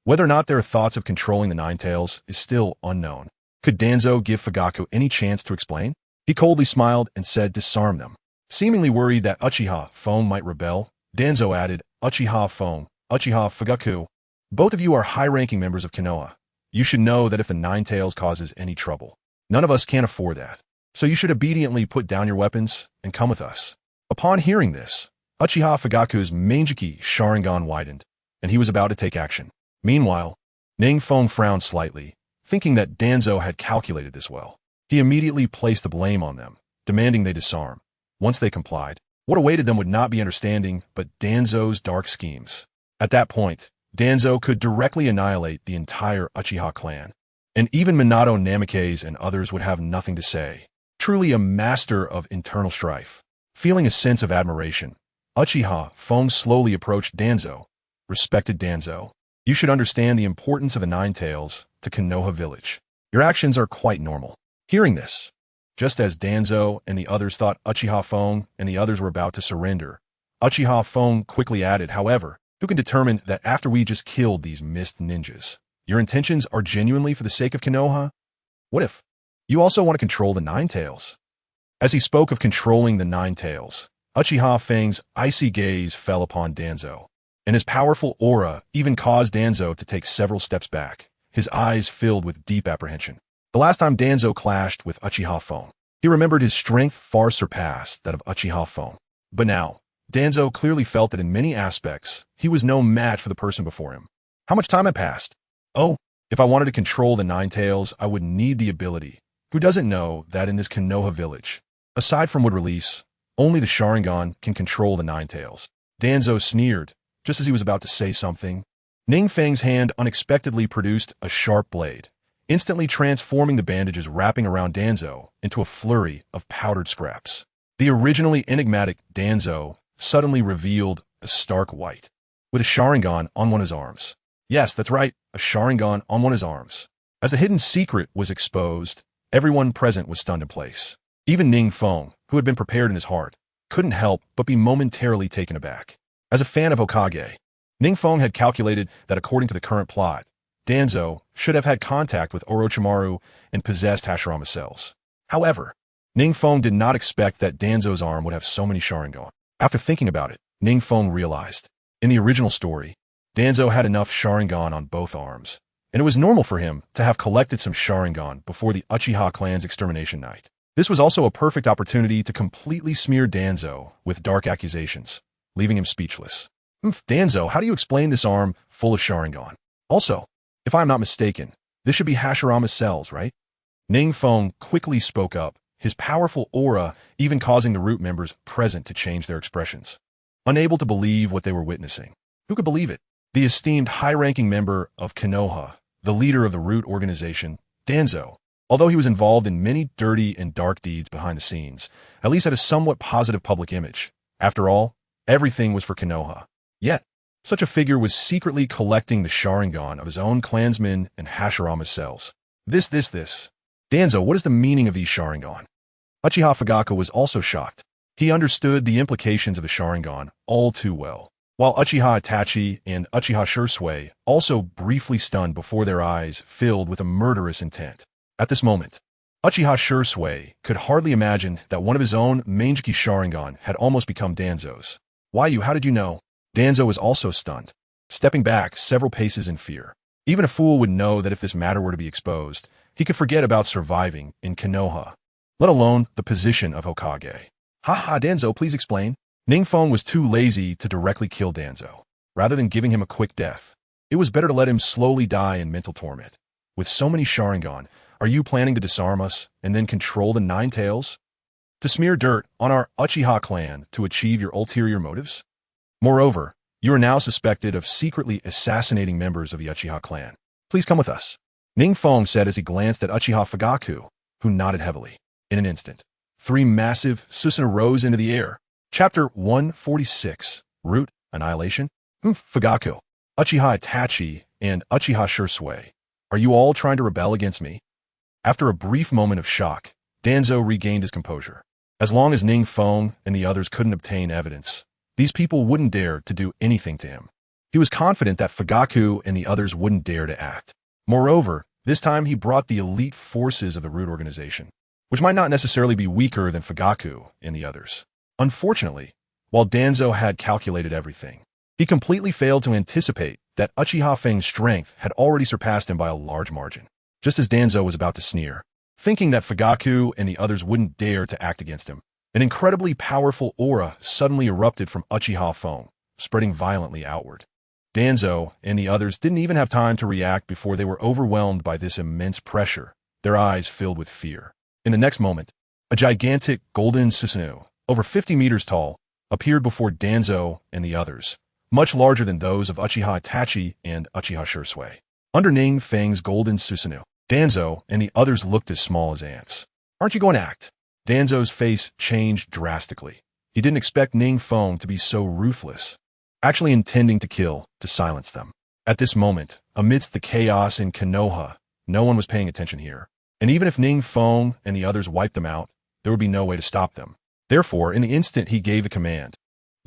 Whether or not there are thoughts of controlling the Nine-Tails is still unknown. Could Danzo give Fugaku any chance to explain? He coldly smiled and said, disarm them. Seemingly worried that Uchiha Fong might rebel, Danzo added, Uchiha Fong, Uchiha Fugaku, both of you are high-ranking members of Konoha. You should know that if the Nine Tails causes any trouble, none of us can afford that. So you should obediently put down your weapons and come with us. Upon hearing this, Uchiha Fugaku's Manjiki Sharingan widened, and he was about to take action. Meanwhile, NingFeng frowned slightly, thinking that Danzo had calculated this well. He immediately placed the blame on them, demanding they disarm. Once they complied, what awaited them would not be understanding, but Danzo's dark schemes. At that point, Danzo could directly annihilate the entire Uchiha clan, and even Minato Namikaze and others would have nothing to say. Truly a master of internal strife. Feeling a sense of admiration, Uchiha Fong slowly approached Danzo. Respected Danzo, you should understand the importance of the Nine Tails to Konoha village. Your actions are quite normal. Hearing this, just as Danzo and the others thought Uchiha Fong and the others were about to surrender, Uchiha Fong quickly added, however, who can determine that after we just killed these mist ninjas, your intentions are genuinely for the sake of Konoha? What if you also want to control the Nine Tails? As he spoke of controlling the Nine Tails, Uchiha Feng's icy gaze fell upon Danzo, and his powerful aura even caused Danzo to take several steps back, his eyes filled with deep apprehension. The last time Danzo clashed with Uchiha Fong, he remembered his strength far surpassed that of Uchiha Fong. But now, Danzo clearly felt that in many aspects, he was no match for the person before him. How much time had passed? Oh, if I wanted to control the Nine Tails, I would need the ability. Who doesn't know that in this Konoha village, aside from wood release, only the Sharingan can control the Nine Tails? Danzo sneered, just as he was about to say something. NingFeng's hand unexpectedly produced a sharp blade, instantly transforming the bandages wrapping around Danzo into a flurry of powdered scraps. The originally enigmatic Danzo suddenly revealed a stark white, with a Sharingan on one of his arms. Yes, that's right, a Sharingan on one of his arms. As the hidden secret was exposed, everyone present was stunned in place. Even NingFeng, who had been prepared in his heart, couldn't help but be momentarily taken aback. As a fan of Hokage, NingFeng had calculated that according to the current plot, Danzo should have had contact with Orochimaru and possessed Hashirama's cells. However, NingFeng did not expect that Danzo's arm would have so many Sharingan. After thinking about it, NingFeng realized, in the original story, Danzo had enough Sharingan on both arms, and it was normal for him to have collected some Sharingan before the Uchiha clan's extermination night. This was also a perfect opportunity to completely smear Danzo with dark accusations, leaving him speechless. Danzo, how do you explain this arm full of Sharingan? Also, if I'm not mistaken, this should be Hashirama's cells, right? NingFeng quickly spoke up, his powerful aura even causing the root members present to change their expressions. Unable to believe what they were witnessing. Who could believe it? The esteemed high-ranking member of Konoha, the leader of the root organization, Danzo, although he was involved in many dirty and dark deeds behind the scenes, at least had a somewhat positive public image. After all, everything was for Konoha. Yet, such a figure was secretly collecting the Sharingan of his own clansmen and Hashirama's cells. This. Danzo, what is the meaning of these Sharingan? Uchiha Fugaku was also shocked. He understood the implications of the Sharingan all too well, while Uchiha Itachi and Uchiha Shursui also briefly stunned before their eyes filled with a murderous intent. At this moment, Uchiha Shursui could hardly imagine that one of his own Manjiki Sharingan had almost become Danzo's. Why, how did you know? Danzo was also stunned, stepping back several paces in fear. Even a fool would know that if this matter were to be exposed, he could forget about surviving in Konoha, let alone the position of Hokage. Danzo, please explain. NingFeng was too lazy to directly kill Danzo. Rather than giving him a quick death, it was better to let him slowly die in mental torment. With so many Sharingan, are you planning to disarm us and then control the Nine Tails? To smear dirt on our Uchiha clan to achieve your ulterior motives? Moreover, you are now suspected of secretly assassinating members of the Uchiha clan. Please come with us. NingFeng said as he glanced at Uchiha Fugaku, who nodded heavily. In an instant, 3 massive Susanoo rose into the air. Chapter 146, Root Annihilation? Fugaku, Uchiha Itachi, and Uchiha Shursui, are you all trying to rebel against me? After a brief moment of shock, Danzo regained his composure. As long as NingFeng and the others couldn't obtain evidence, these people wouldn't dare to do anything to him. He was confident that Fugaku and the others wouldn't dare to act. Moreover, This time he brought the elite forces of the root organization, which might not necessarily be weaker than Fugaku and the others. Unfortunately, while Danzo had calculated everything, he completely failed to anticipate that Uchiha Feng's strength had already surpassed him by a large margin. Just as Danzo was about to sneer, thinking that Fugaku and the others wouldn't dare to act against him, an incredibly powerful aura suddenly erupted from Uchiha Feng, spreading violently outward. Danzo and the others didn't even have time to react before they were overwhelmed by this immense pressure, their eyes filled with fear. In the next moment, a gigantic golden Susanoo, over 50 meters tall, appeared before Danzo and the others, much larger than those of Uchiha Itachi and Uchiha Shursui. Under NingFeng's golden Susanoo, Danzo and the others looked as small as ants. "Aren't you going to act?" Danzo's face changed drastically. He didn't expect NingFeng to be so ruthless, actually intending to kill to silence them. At this moment, amidst the chaos in Konoha, no one was paying attention here. And even if NingFeng and the others wiped them out, there would be no way to stop them. Therefore, in the instant he gave the command,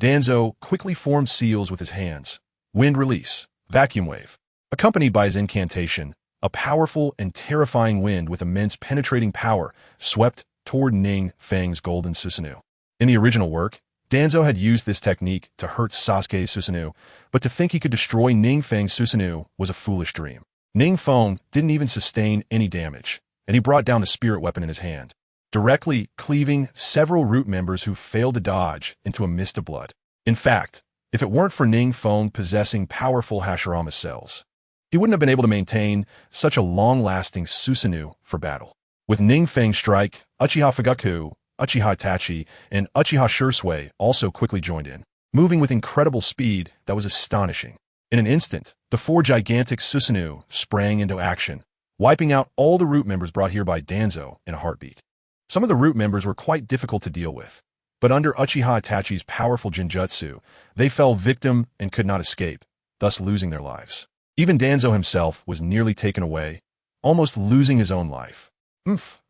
Danzo quickly formed seals with his hands. Wind release, vacuum wave. Accompanied by his incantation, a powerful and terrifying wind with immense penetrating power swept toward NingFeng's golden Susanoo. In the original work, Danzo had used this technique to hurt Sasuke's Susanoo, but to think he could destroy NingFeng's Susanoo was a foolish dream. NingFeng didn't even sustain any damage, and he brought down the spirit weapon in his hand, directly cleaving several root members who failed to dodge into a mist of blood. In fact, if it weren't for NingFeng possessing powerful Hashirama cells, he wouldn't have been able to maintain such a long-lasting Susanoo for battle. With NingFeng's strike, Uchiha Fugaku, Uchiha Itachi, and Uchiha Shursui also quickly joined in, moving with incredible speed that was astonishing. In an instant, the four gigantic Susanoo sprang into action, wiping out all the root members brought here by Danzo in a heartbeat. Some of the root members were quite difficult to deal with, but under Uchiha Itachi's powerful Jinjutsu, they fell victim and could not escape, thus losing their lives. Even Danzo himself was nearly taken away, almost losing his own life.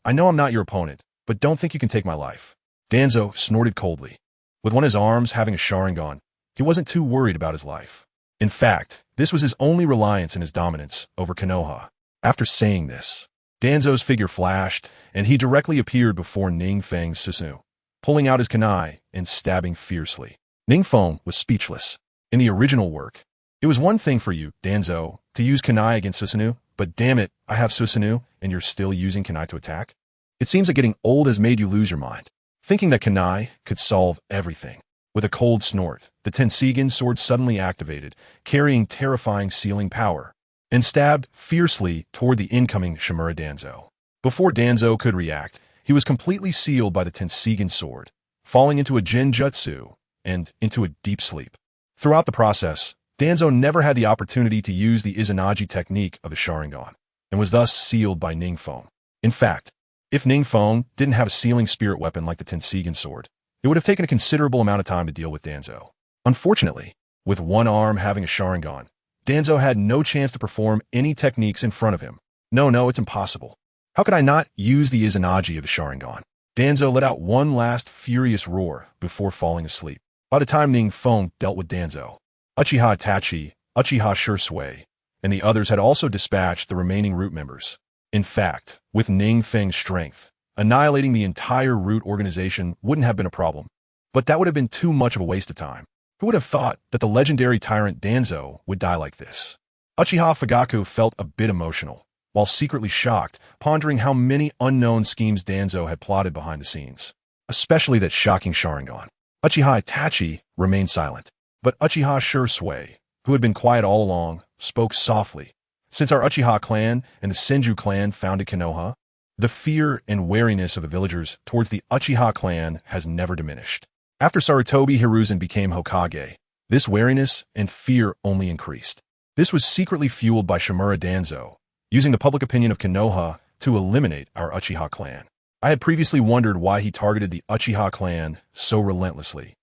I know I'm not your opponent, but don't think you can take my life." Danzo snorted coldly. With one of his arms having a Sharingan, he wasn't too worried about his life. In fact, this was his only reliance in his dominance over Konoha. After saying this, Danzo's figure flashed, and he directly appeared before NingFeng's Susanoo, pulling out his kunai and stabbing fiercely. NingFeng was speechless. In the original work, it was one thing for you, Danzo, to use kunai against Susanoo, but damn it, I have Susanoo, and you're still using kunai to attack? It seems that getting old has made you lose your mind, thinking that kunai could solve everything. With a cold snort, the Tenseigan sword suddenly activated, carrying terrifying sealing power, and stabbed fiercely toward the incoming Shimura Danzo. Before Danzo could react, he was completely sealed by the Tenseigan sword, falling into a Jinjutsu and into a deep sleep. Throughout the process, Danzo never had the opportunity to use the Izanagi technique of the Sharingan, and was thus sealed by NingFeng. In fact, if NingFeng didn't have a sealing spirit weapon like the Tenseigan sword, it would have taken a considerable amount of time to deal with Danzo. Unfortunately, with one arm having a Sharingan, Danzo had no chance to perform any techniques in front of him. No, it's impossible. How could I not use the Izanagi of the Sharingan? Danzo let out one last furious roar before falling asleep. By the time NingFeng dealt with Danzo, Uchiha Itachi, Uchiha Shursui, and the others had also dispatched the remaining root members. In fact, with NingFeng's strength, annihilating the entire root organization wouldn't have been a problem. But that would have been too much of a waste of time. Who would have thought that the legendary tyrant Danzo would die like this? Uchiha Fugaku felt a bit emotional, while secretly shocked, pondering how many unknown schemes Danzo had plotted behind the scenes, especially that shocking Sharingan. Uchiha Itachi remained silent, but Uchiha Shursui, who had been quiet all along, spoke softly. Since our Uchiha clan and the Senju clan founded Konoha, the fear and wariness of the villagers towards the Uchiha clan has never diminished. After Sarutobi Hiruzen became Hokage, this wariness and fear only increased. This was secretly fueled by Shimura Danzo, using the public opinion of Konoha to eliminate our Uchiha clan. I had previously wondered why he targeted the Uchiha clan so relentlessly.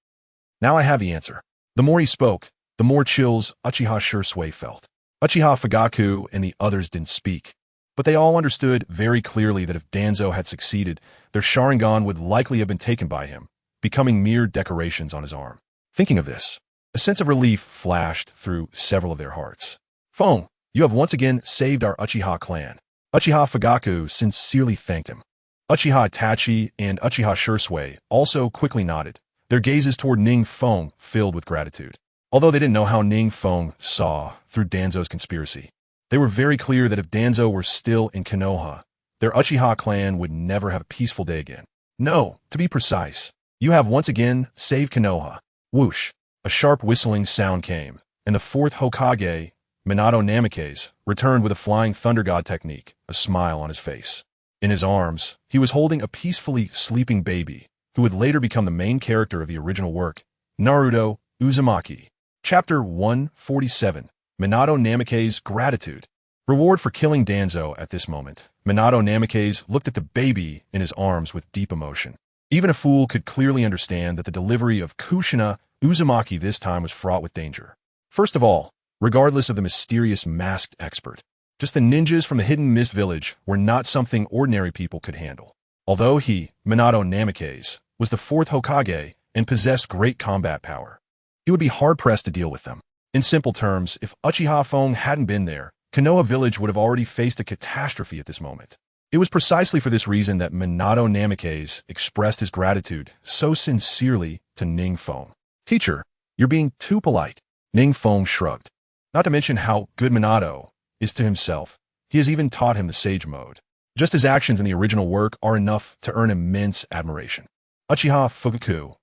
Now I have the answer. The more he spoke, the more chills Uchiha Shursui felt. Uchiha Fugaku and the others didn't speak, but they all understood very clearly that if Danzo had succeeded, their Sharingan would likely have been taken by him, becoming mere decorations on his arm. Thinking of this, a sense of relief flashed through several of their hearts. "Feng, you have once again saved our Uchiha clan. Uchiha Fugaku sincerely thanked him. Uchiha Itachi and Uchiha Shursui also quickly nodded, their gazes toward NingFeng filled with gratitude. Although they didn't know how NingFeng saw through Danzo's conspiracy, they were very clear that if Danzo were still in Konoha, their Uchiha clan would never have a peaceful day again. No, to be precise, you have once again saved Konoha. Whoosh! A sharp whistling sound came, and the fourth Hokage, Minato Namikaze, returned with a flying thunder god technique, a smile on his face. In his arms, he was holding a peacefully sleeping baby, who would later become the main character of the original work, Naruto Uzumaki. Chapter 147, Minato Namikaze's Gratitude. Reward for killing Danzo. At this moment, Minato Namikaze looked at the baby in his arms with deep emotion. Even a fool could clearly understand that the delivery of Kushina Uzumaki this time was fraught with danger. First of all, regardless of the mysterious masked expert, just the ninjas from the hidden mist village were not something ordinary people could handle. Although he, Minato Namikaze, was the fourth Hokage and possessed great combat power, he would be hard-pressed to deal with them. In simple terms, if Uchiha Fong hadn't been there, Konoha village would have already faced a catastrophe at this moment. It was precisely for this reason that Minato Namikaze expressed his gratitude so sincerely to NingFeng. Teacher, you're being too polite. NingFeng shrugged. Not to mention how good Minato is to himself, he has even taught him the sage mode. Just his actions in the original work are enough to earn immense admiration. Uchiha Fugaku,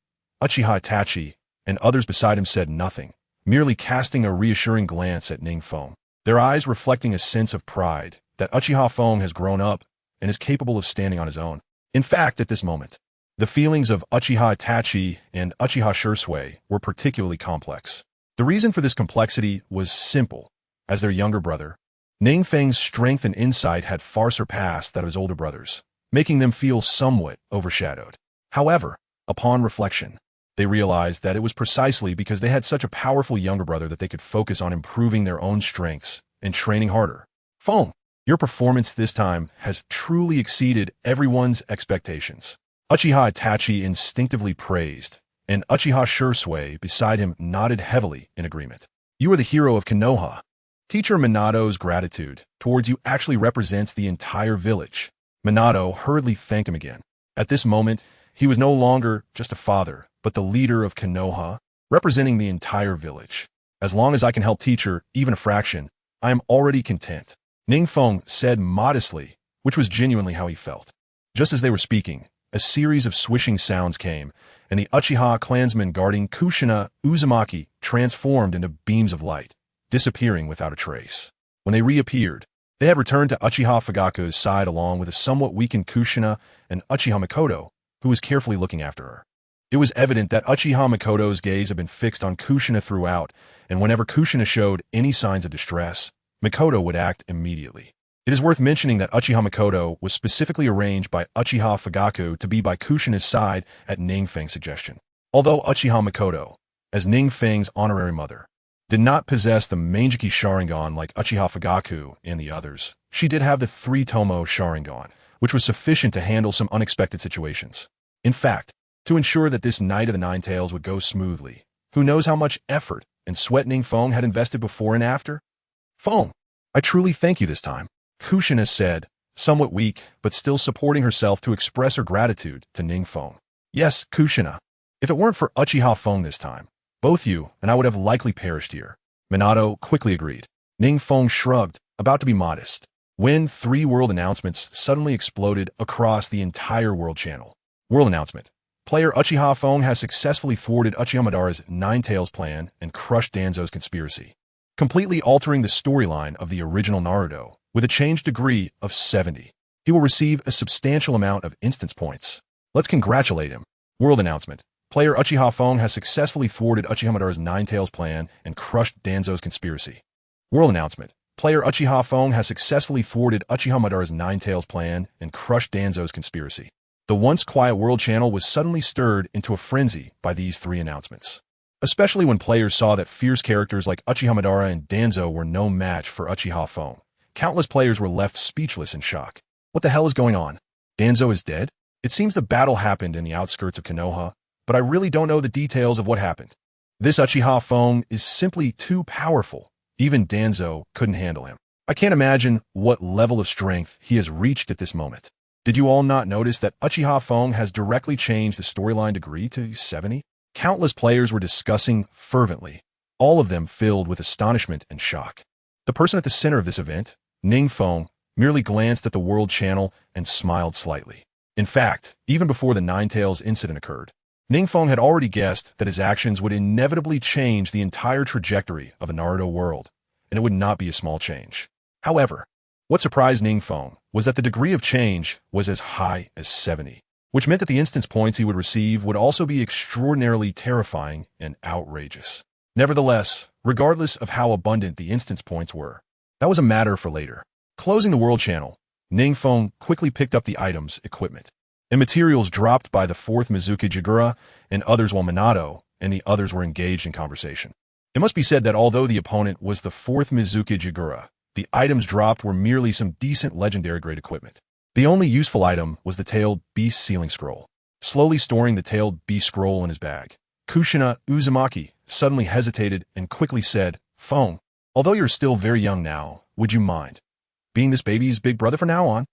Uchiha Itachi, and others beside him said nothing, merely casting a reassuring glance at NingFeng, their eyes reflecting a sense of pride that Uchiha Fong has grown up and is capable of standing on his own. In fact, at this moment, the feelings of Uchiha Itachi and Uchiha Shursui were particularly complex. The reason for this complexity was simple. As their younger brother, NingFeng's strength and insight had far surpassed that of his older brothers, making them feel somewhat overshadowed. However, upon reflection, they realized that it was precisely because they had such a powerful younger brother that they could focus on improving their own strengths and training harder. Feng, your performance this time has truly exceeded everyone's expectations. Uchiha Itachi instinctively praised, and Uchiha Shursui beside him nodded heavily in agreement. You are the hero of Konoha. Teacher Minato's gratitude towards you actually represents the entire village. Minato hurriedly thanked him again. At this moment, he was no longer just a father, but the leader of Konoha, representing the entire village. As long as I can help teacher, even a fraction, I am already content. NingFeng said modestly, which was genuinely how he felt. Just as they were speaking, a series of swishing sounds came, and the Uchiha clansmen guarding Kushina Uzumaki transformed into beams of light, disappearing without a trace. When they reappeared, they had returned to Uchiha Fugaku's side along with a somewhat weakened Kushina and Uchiha Mikoto, who was carefully looking after her. It was evident that Uchiha Mikoto's gaze had been fixed on Kushina throughout, and whenever Kushina showed any signs of distress, Mikoto would act immediately. It is worth mentioning that Uchiha Mikoto was specifically arranged by Uchiha Fugaku to be by Kushina's side at NingFeng's suggestion. Although Uchiha Mikoto, as NingFeng's honorary mother, did not possess the Manjiki Sharingan like Uchiha Fugaku and the others, she did have the three-tomo Sharingan, which was sufficient to handle some unexpected situations. In fact, to ensure that this Night of the Nine Tails would go smoothly, who knows how much effort and sweat NingFeng had invested before and after? Feng, I truly thank you this time, Kushina said, somewhat weak, but still supporting herself to express her gratitude to NingFeng. Yes, Kushina. If it weren't for Uchiha Feng this time, both you and I would have likely perished here. Minato quickly agreed. NingFeng shrugged, about to be modest, when 3 world announcements suddenly exploded across the entire world channel. World announcement. Player Uchiha Feng has successfully thwarted Uchiha Madara's Nine Tails plan and crushed Danzo's conspiracy, completely altering the storyline of the original Naruto with a change degree of 70. He will receive a substantial amount of instance points. Let's congratulate him. World announcement. Player Uchiha Feng has successfully thwarted Uchiha Madara's Nine Tails plan and crushed Danzo's conspiracy. World announcement. Player Uchiha Feng has successfully thwarted Uchiha Madara's Nine Tails plan and crushed Danzo's conspiracy. The once quiet world channel was suddenly stirred into a frenzy by these 3 announcements, especially when players saw that fierce characters like Uchiha Madara and Danzo were no match for Uchiha Feng. Countless players were left speechless in shock. What the hell is going on? Danzo is dead? It seems the battle happened in the outskirts of Konoha, but I really don't know the details of what happened. This Uchiha Feng is simply too powerful. Even Danzo couldn't handle him. I can't imagine what level of strength he has reached at this moment. Did you all not notice that Uchiha Feng has directly changed the storyline degree to 70? Countless players were discussing fervently, all of them filled with astonishment and shock. The person at the center of this event, NingFeng, merely glanced at the World Channel and smiled slightly. In fact, even before the Ninetales incident occurred, NingFeng had already guessed that his actions would inevitably change the entire trajectory of a Naruto world, and it would not be a small change. However, what surprised NingFeng was that the degree of change was as high as 70, which meant that the instance points he would receive would also be extraordinarily terrifying and outrageous. Nevertheless, regardless of how abundant the instance points were, that was a matter for later. Closing the World Channel, NingFeng quickly picked up the items, equipment, and materials dropped by the fourth Mizuki Jigura and others while Minato and the others were engaged in conversation. It must be said that although the opponent was the fourth Mizuki Jigura, the items dropped were merely some decent legendary-grade equipment. The only useful item was the tailed beast sealing scroll. Slowly storing the tailed beast scroll in his bag, Kushina Uzumaki suddenly hesitated and quickly said, "Feng, although you're still very young now, would you mind being this baby's big brother from now on?"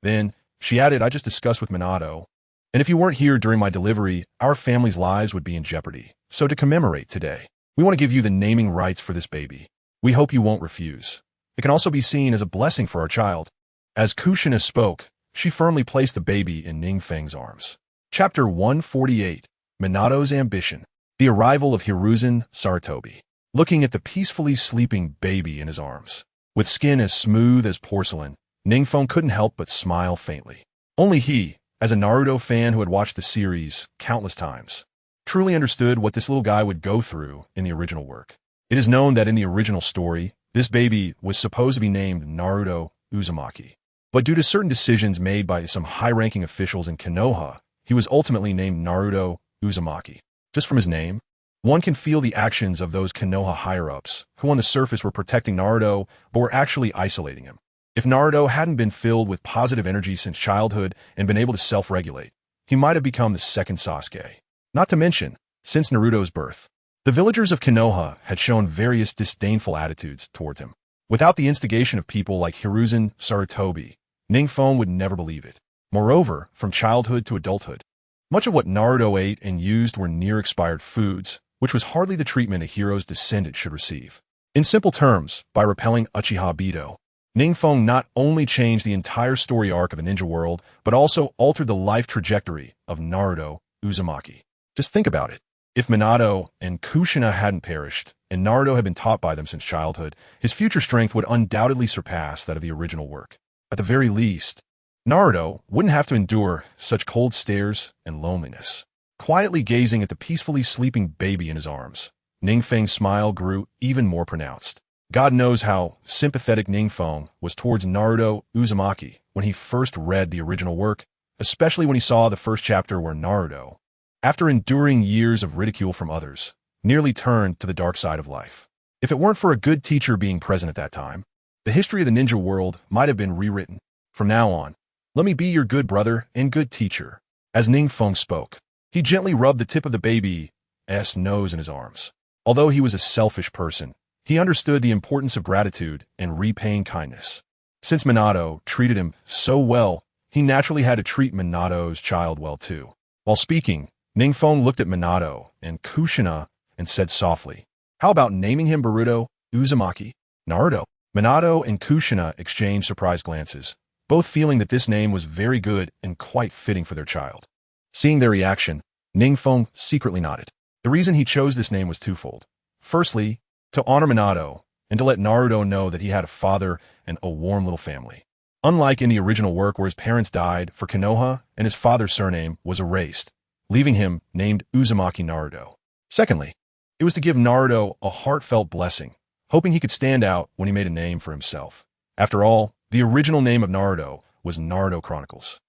Then, she added, "I just discussed with Minato, and if you weren't here during my delivery, our family's lives would be in jeopardy. So to commemorate today, we want to give you the naming rights for this baby. We hope you won't refuse. It can also be seen as a blessing for our child." As Kushina spoke, she firmly placed the baby in NingFeng's arms. Chapter 148, Minato's Ambition. The arrival of Hiruzen Sarutobi. Looking at the peacefully sleeping baby in his arms, with skin as smooth as porcelain, NingFeng couldn't help but smile faintly. Only he, as a Naruto fan who had watched the series countless times, truly understood what this little guy would go through in the original work. It is known that in the original story, this baby was supposed to be named Naruto Uzumaki. But due to certain decisions made by some high-ranking officials in Konoha, he was ultimately named Naruto Uzumaki. Just from his name, one can feel the actions of those Konoha higher-ups, who on the surface were protecting Naruto, but were actually isolating him. If Naruto hadn't been filled with positive energy since childhood and been able to self-regulate, he might have become the second Sasuke. Not to mention, since Naruto's birth, the villagers of Konoha had shown various disdainful attitudes towards him. Without the instigation of people like Hiruzen Sarutobi, NingFeng would never believe it. Moreover, from childhood to adulthood, much of what Naruto ate and used were near-expired foods, which was hardly the treatment a hero's descendant should receive. In simple terms, by repelling Uchiha Bido, NingFeng not only changed the entire story arc of the ninja world, but also altered the life trajectory of Naruto Uzumaki. Just think about it. If Minato and Kushina hadn't perished, and Naruto had been taught by them since childhood, his future strength would undoubtedly surpass that of the original work. At the very least, Naruto wouldn't have to endure such cold stares and loneliness. Quietly gazing at the peacefully sleeping baby in his arms, NingFeng's smile grew even more pronounced. God knows how sympathetic NingFeng was towards Naruto Uzumaki when he first read the original work, especially when he saw the first chapter where Naruto, after enduring years of ridicule from others, nearly turned to the dark side of life. If it weren't for a good teacher being present at that time, the history of the ninja world might have been rewritten. From now on, let me be your good brother and good teacher. As NingFeng spoke, he gently rubbed the tip of the baby's nose in his arms. Although he was a selfish person, he understood the importance of gratitude and repaying kindness. Since Minato treated him so well, he naturally had to treat Minato's child well too. While speaking, NingFeng looked at Minato and Kushina and said softly, "How about naming him Naruto Uzumaki?" Naruto. Minato and Kushina exchanged surprised glances, both feeling that this name was very good and quite fitting for their child. Seeing their reaction, NingFeng secretly nodded. The reason he chose this name was twofold. Firstly, to honor Minato, and to let Naruto know that he had a father and a warm little family. Unlike in the original work where his parents died for Konoha and his father's surname was erased, leaving him named Uzumaki Naruto. Secondly, it was to give Naruto a heartfelt blessing, hoping he could stand out when he made a name for himself. After all, the original name of Naruto was Naruto Chronicles.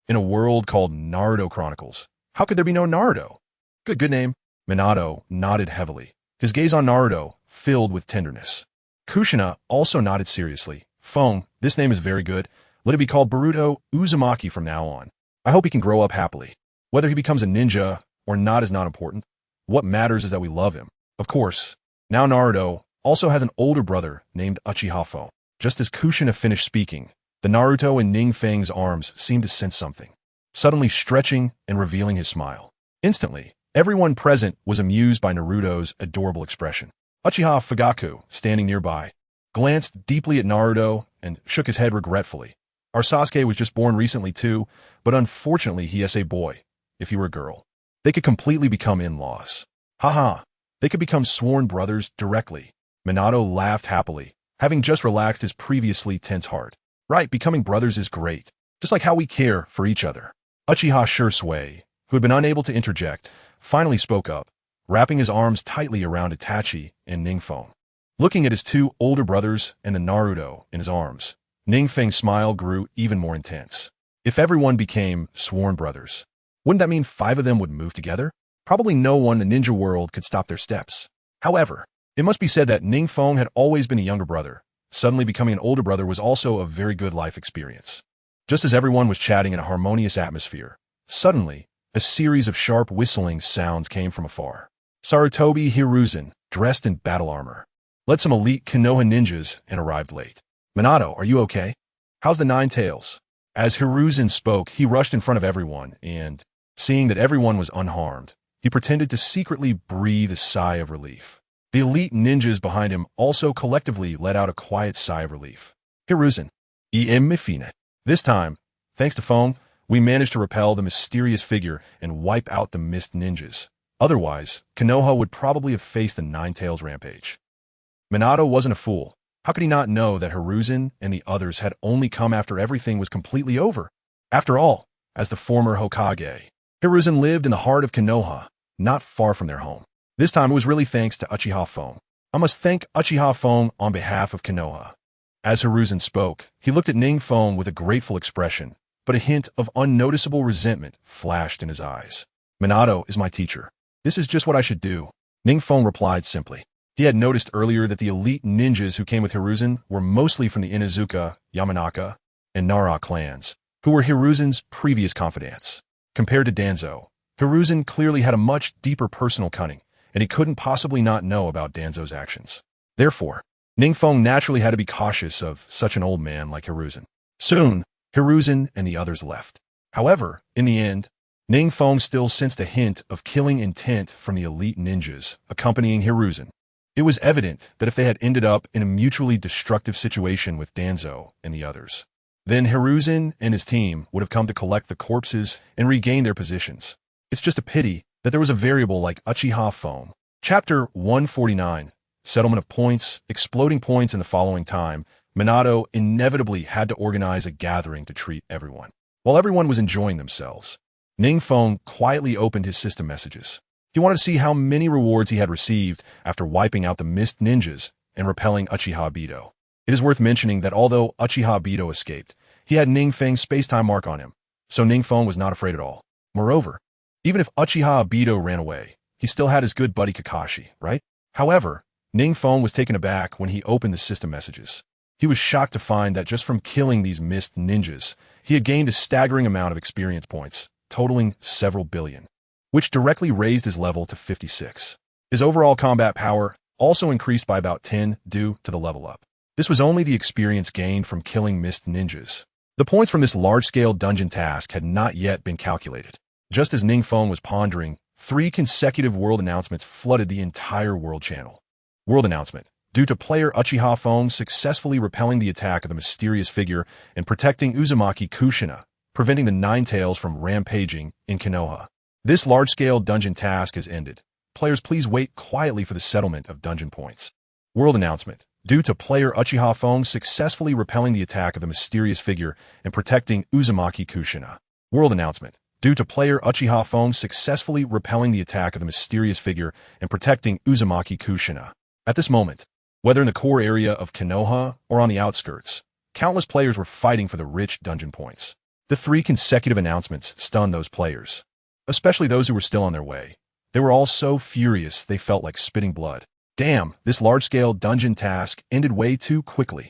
In a world called Naruto Chronicles, how could there be no Naruto? Good name. Minato nodded heavily, his gaze on Naruto filled with tenderness. Kushina also nodded seriously. "Feng, this name is very good. Let it be called Naruto Uzumaki from now on. I hope he can grow up happily. Whether he becomes a ninja or not is not important. What matters is that we love him. Of course, now Naruto also has an older brother named Uchiha Feng. Just as Kushina finished speaking, the Naruto in NingFeng's arms seemed to sense something, suddenly stretching and revealing his smile. Instantly, everyone present was amused by Naruto's adorable expression. Uchiha Fugaku, standing nearby, glanced deeply at Naruto and shook his head regretfully. Our Sasuke was just born recently too, but unfortunately he is a boy. If he were a girl, they could completely become in-laws. Haha, they could become sworn brothers directly. Minato laughed happily, having just relaxed his previously tense heart. Right, becoming brothers is great, just like how we care for each other. Uchiha Shursui, who had been unable to interject, finally spoke up, wrapping his arms tightly around Itachi and NingFeng. Looking at his two older brothers and the Naruto in his arms, NingFeng's smile grew even more intense. If everyone became sworn brothers, wouldn't that mean 5 of them would move together? Probably no one in the ninja world could stop their steps. However, it must be said that NingFeng had always been a younger brother. Suddenly becoming an older brother was also a very good life experience. Just as everyone was chatting in a harmonious atmosphere, suddenly, a series of sharp whistling sounds came from afar. Sarutobi Hiruzen, dressed in battle armor, led some elite Konoha ninjas and arrived late. Minato, are you okay? How's the Nine Tails? As Hiruzen spoke, he rushed in front of everyone and, seeing that everyone was unharmed, he pretended to secretly breathe a sigh of relief. The elite ninjas behind him also collectively let out a quiet sigh of relief. Hiruzen, Mifine. This time, thanks to Feng, we managed to repel the mysterious figure and wipe out the mist ninjas. Otherwise, Konoha would probably have faced the Nine Tails rampage. Minato wasn't a fool. How could he not know that Hiruzen and the others had only come after everything was completely over? After all, as the former Hokage, Hiruzen lived in the heart of Konoha, not far from their home. This time it was really thanks to Uchiha Feng. I must thank Uchiha Feng on behalf of Konoha. As Hiruzen spoke, he looked at NingFeng with a grateful expression, but a hint of unnoticeable resentment flashed in his eyes. Minato is my teacher. This is just what I should do. NingFeng replied simply. He had noticed earlier that the elite ninjas who came with Hiruzen were mostly from the Inuzuka, Yamanaka, and Nara clans, who were Hiruzen's previous confidants. Compared to Danzo, Hiruzen clearly had a much deeper personal cunning, and he couldn't possibly not know about Danzo's actions. Therefore, NingFeng naturally had to be cautious of such an old man like Hiruzen. Soon, Hiruzen and the others left. However, in the end, NingFeng still sensed a hint of killing intent from the elite ninjas accompanying Hiruzen. It was evident that if they had ended up in a mutually destructive situation with Danzo and the others, then Hiruzen and his team would have come to collect the corpses and regain their positions. It's just a pity that there was a variable like Uchiha Feng. Chapter 149, Settlement of Points, Exploding Points in the following time, Minato inevitably had to organize a gathering to treat everyone. While everyone was enjoying themselves, NingFeng quietly opened his system messages. He wanted to see how many rewards he had received after wiping out the Mist Ninjas and repelling Uchiha Bito. It is worth mentioning that although Uchiha Bito escaped, he had NingFeng's space-time mark on him, so NingFeng was not afraid at all. Moreover, even if Uchiha Bito ran away, he still had his good buddy Kakashi, right? However, NingFeng was taken aback when he opened the system messages. He was shocked to find that just from killing these Mist Ninjas, he had gained a staggering amount of experience points, totaling several billion, which directly raised his level to 56. His overall combat power also increased by about 10 due to the level up. This was only the experience gained from killing Mist Ninjas. The points from this large-scale dungeon task had not yet been calculated. Just as NingFeng was pondering, 3 consecutive world announcements flooded the entire world channel. World announcement. Due to player Uchiha Feng successfully repelling the attack of the mysterious figure and protecting Uzumaki Kushina, preventing the Nine Tails from rampaging in Konoha. This large-scale dungeon task has ended. Players please wait quietly for the settlement of dungeon points. World announcement. Due to player Uchiha Feng successfully repelling the attack of the mysterious figure and protecting Uzumaki Kushina. World announcement. Due to player Uchiha Feng successfully repelling the attack of the mysterious figure and protecting Uzumaki Kushina. At this moment, whether in the core area of Konoha or on the outskirts, countless players were fighting for the rich dungeon points. The 3 consecutive announcements stunned those players, especially those who were still on their way. They were all so furious they felt like spitting blood. Damn, this large-scale dungeon task ended way too quickly.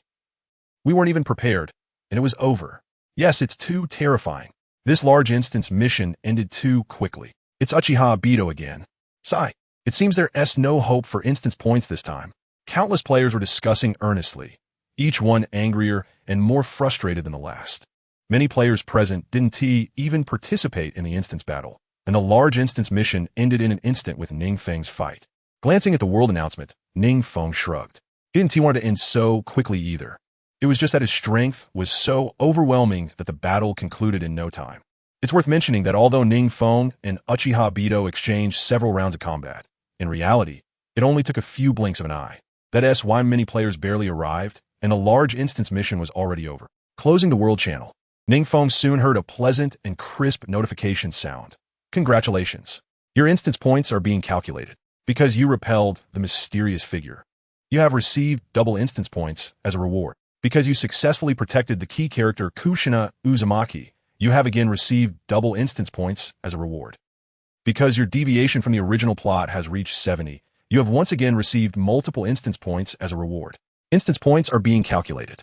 We weren't even prepared, and it was over. Yes, it's too terrifying. This large instance mission ended too quickly. It's Uchiha Bito again. Sigh. It seems there's no hope for instance points this time. Countless players were discussing earnestly, each one angrier and more frustrated than the last. Many players present didn't even participate in the instance battle, and the large instance mission ended in an instant with NingFeng's fight. Glancing at the world announcement, NingFeng shrugged. He didn't want it to end so quickly either. It was just that his strength was so overwhelming that the battle concluded in no time. It's worth mentioning that although NingFeng and Uchiha Bito exchanged several rounds of combat, in reality, it only took a few blinks of an eye. That's why many players barely arrived, and a large instance mission was already over. Closing the world channel, NingFeng soon heard a pleasant and crisp notification sound. Congratulations. Your instance points are being calculated. Because you repelled the mysterious figure, you have received double instance points as a reward. Because you successfully protected the key character Kushina Uzumaki, you have again received double instance points as a reward. Because your deviation from the original plot has reached 70, you have once again received multiple instance points as a reward. Instance points are being calculated.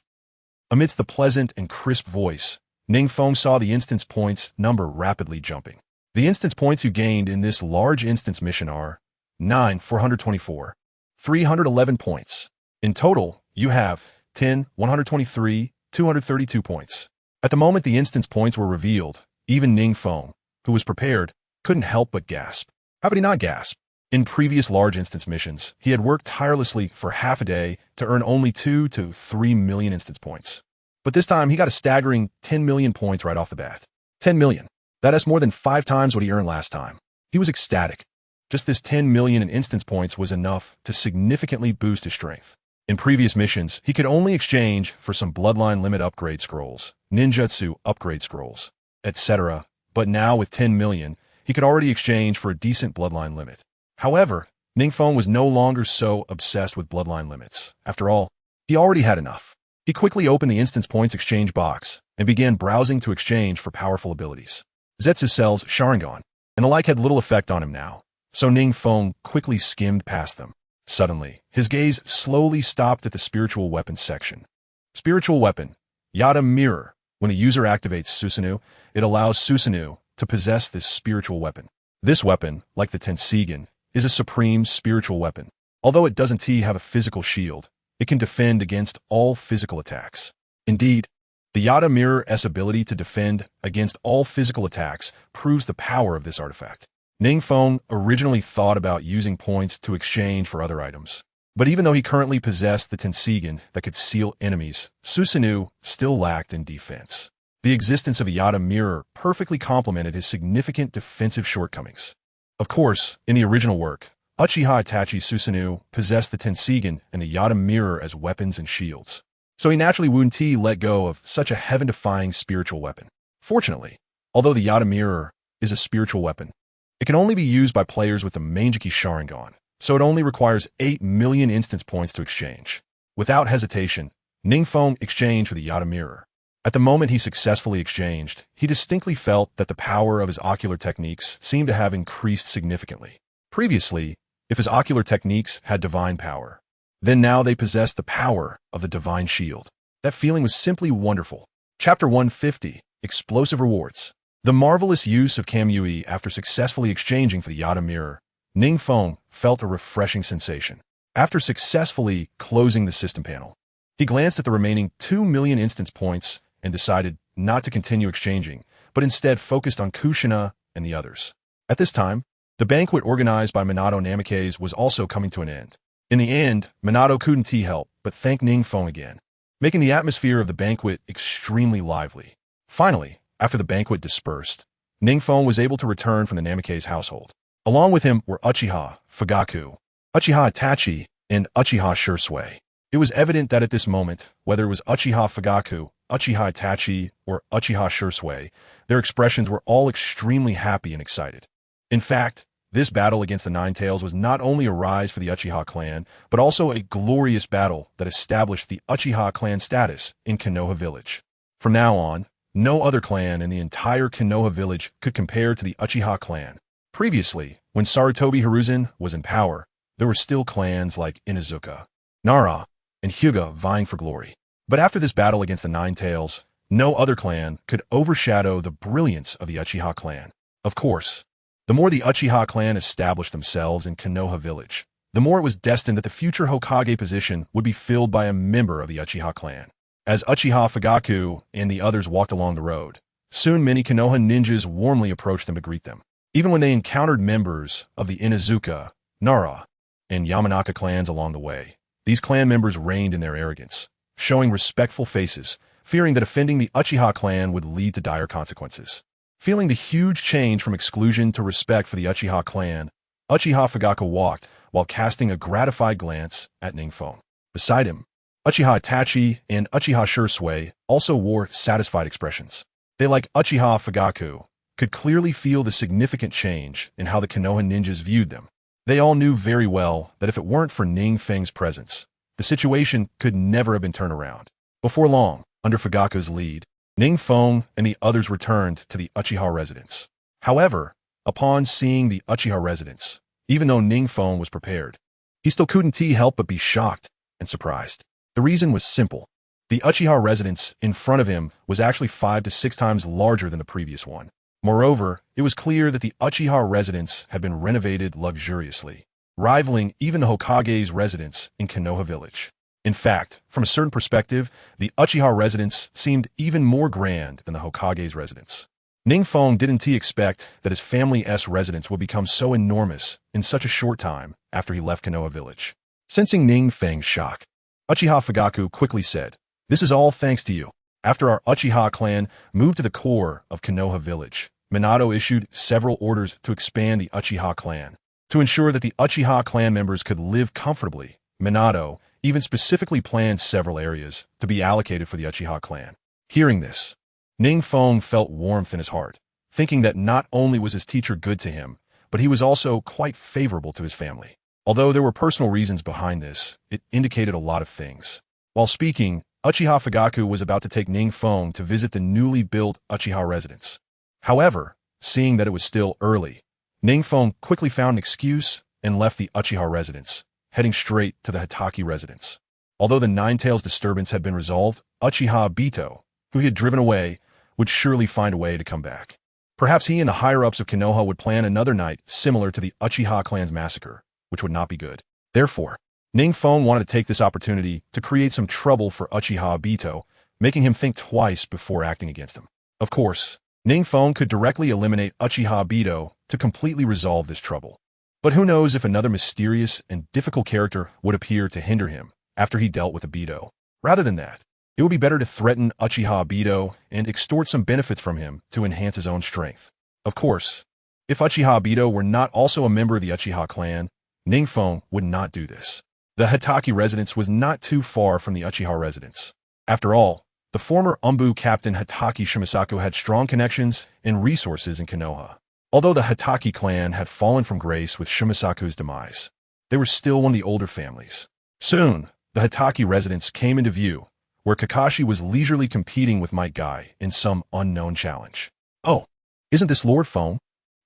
Amidst the pleasant and crisp voice, NingFeng saw the instance points number rapidly jumping. The instance points you gained in this large instance mission are 9,424, 311 points. In total, you have 10,123, 232 points. At the moment the instance points were revealed, even NingFeng, who was prepared, couldn't help but gasp. How could he not gasp? In previous large instance missions, he had worked tirelessly for half a day to earn only 2 to 3 million instance points. But this time, he got a staggering 10 million points right off the bat. 10 million. That's more than 5 times what he earned last time. He was ecstatic. Just this 10 million in instance points was enough to significantly boost his strength. In previous missions, he could only exchange for some bloodline limit upgrade scrolls, ninjutsu upgrade scrolls, etc. But now with 10 million, he could already exchange for a decent bloodline limit. However, NingFeng was no longer so obsessed with bloodline limits. After all, he already had enough. He quickly opened the instance points exchange box and began browsing to exchange for powerful abilities. GetsS-Rewards Sharingan and the like had little effect on him now, so NingFeng quickly skimmed past them. Suddenly, his gaze slowly stopped at the spiritual weapons section. Spiritual weapon, Yada Mirror. When a user activates Susanoo, it allows Susanoo to possess this spiritual weapon. This weapon, like the Tensigen, is a supreme spiritual weapon. Although it doesn't have a physical shield, it can defend against all physical attacks. Indeed, the Yada Mirror's ability to defend against all physical attacks proves the power of this artifact. NingFeng originally thought about using points to exchange for other items. But even though he currently possessed the Tensigen that could seal enemies, Susanoo still lacked in defense. The existence of a Yada Mirror perfectly complemented his significant defensive shortcomings. Of course, in the original work, Uchiha Itachi's Susanoo possessed the Tensigen and the Yada Mirror as weapons and shields. So he naturally wouldn't let go of such a heaven-defying spiritual weapon. Fortunately, although the Yada Mirror is a spiritual weapon, it can only be used by players with the Mangeki Sharingan, so it only requires 8 million instance points to exchange. Without hesitation, NingFeng exchanged for the Yada Mirror. At the moment he successfully exchanged, he distinctly felt that the power of his ocular techniques seemed to have increased significantly. Previously, if his ocular techniques had divine power, then now they possessed the power of the divine shield. That feeling was simply wonderful. Chapter 150, Explosive Rewards. The marvelous use of Kamui after successfully exchanging for the Yada Mirror, NingFeng felt a refreshing sensation. After successfully closing the system panel, he glanced at the remaining 2 million instance points and decided not to continue exchanging, but instead focused on Kushina and the others. At this time, the banquet organized by Minato Namikaze was also coming to an end. In the end, Minato couldn't help but thank NingFeng again, making the atmosphere of the banquet extremely lively. Finally, after the banquet dispersed, NingFeng was able to return from the Namikaze household. Along with him were Uchiha, Fugaku, Uchiha Itachi, and Uchiha Shursui. It was evident that at this moment, whether it was Uchiha Fugaku, Uchiha Itachi, or Uchiha Shursui, their expressions were all extremely happy and excited. In fact, this battle against the Nine Tails was not only a rise for the Uchiha clan, but also a glorious battle that established the Uchiha clan status in Konoha village. From now on, no other clan in the entire Konoha village could compare to the Uchiha clan. Previously, when Sarutobi Hiruzen was in power, there were still clans like Inuzuka, Nara, and Hyuga vying for glory. But after this battle against the Nine Tails, no other clan could overshadow the brilliance of the Uchiha clan. Of course, the more the Uchiha clan established themselves in Konoha village, the more it was destined that the future Hokage position would be filled by a member of the Uchiha clan. As Uchiha Fugaku and the others walked along the road, soon many Konoha ninjas warmly approached them to greet them. Even when they encountered members of the Inuzuka, Nara, and Yamanaka clans along the way, these clan members reigned in their arrogance, showing respectful faces, fearing that offending the Uchiha clan would lead to dire consequences. Feeling the huge change from exclusion to respect for the Uchiha clan, Uchiha Fugaku walked while casting a gratified glance at NingFeng. Beside him, Uchiha Itachi and Uchiha Shursui also wore satisfied expressions. They, like Uchiha Fugaku, could clearly feel the significant change in how the Konoha ninjas viewed them. They all knew very well that if it weren't for NingFeng's presence, the situation could never have been turned around. Before long, under Fugaku's lead, NingFeng and the others returned to the Uchiha residence. However, upon seeing the Uchiha residence, even though NingFeng was prepared, he still couldn't help but be shocked and surprised. The reason was simple. The Uchiha residence in front of him was actually 5 to 6 times larger than the previous one. Moreover, it was clear that the Uchiha residence had been renovated luxuriously, rivaling even the Hokage's residence in Konoha village. In fact, from a certain perspective, the Uchiha residence seemed even more grand than the Hokage's residence. NingFeng didn't expect that his family's residence would become so enormous in such a short time after he left Konoha village. Sensing NingFeng's shock, Uchiha Fugaku quickly said, "This is all thanks to you. After our Uchiha clan moved to the core of Konoha village, Minato issued several orders to expand the Uchiha clan. To ensure that the Uchiha clan members could live comfortably, Minato even specifically planned several areas to be allocated for the Uchiha clan." Hearing this, NingFeng felt warmth in his heart, thinking that not only was his teacher good to him, but he was also quite favorable to his family. Although there were personal reasons behind this, it indicated a lot of things. While speaking, Uchiha Fugaku was about to take NingFeng to visit the newly built Uchiha residence. However, seeing that it was still early, NingFeng quickly found an excuse and left the Uchiha residence, heading straight to the Hitaki residence. Although the Nine-Tails disturbance had been resolved, Uchiha Bito, who he had driven away, would surely find a way to come back. Perhaps he and the higher-ups of Konoha would plan another night similar to the Uchiha clan's massacre, which would not be good. Therefore, NingFeng wanted to take this opportunity to create some trouble for Uchiha Bito, making him think twice before acting against him. Of course, NingFeng could directly eliminate Uchiha Bito to completely resolve this trouble. But who knows if another mysterious and difficult character would appear to hinder him after he dealt with Bito. Rather than that, it would be better to threaten Uchiha Bito and extort some benefits from him to enhance his own strength. Of course, if Uchiha Bito were not also a member of the Uchiha clan, NingFeng would not do this. The Hitaki residence was not too far from the Uchiha residence. After all, the former Umbu captain Hitaki Shimasaku had strong connections and resources in Konoha. Although the Hitaki clan had fallen from grace with Shimasaku's demise, they were still one of the older families. Soon, the Hitaki residence came into view, where Kakashi was leisurely competing with Might Guy in some unknown challenge. "Oh, isn't this Lord Feng?"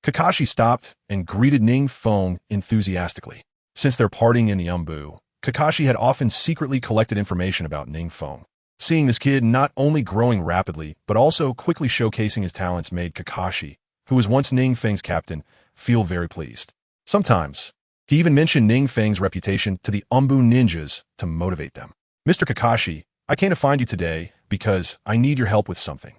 Kakashi stopped and greeted NingFeng enthusiastically. Since their parting in the Umbu, Kakashi had often secretly collected information about NingFeng. Seeing this kid not only growing rapidly, but also quickly showcasing his talents made Kakashi, who was once NingFeng's captain, feel very pleased. Sometimes, he even mentioned NingFeng's reputation to the Umbu ninjas to motivate them. "Mr. Kakashi, I came to find you today because I need your help with something,"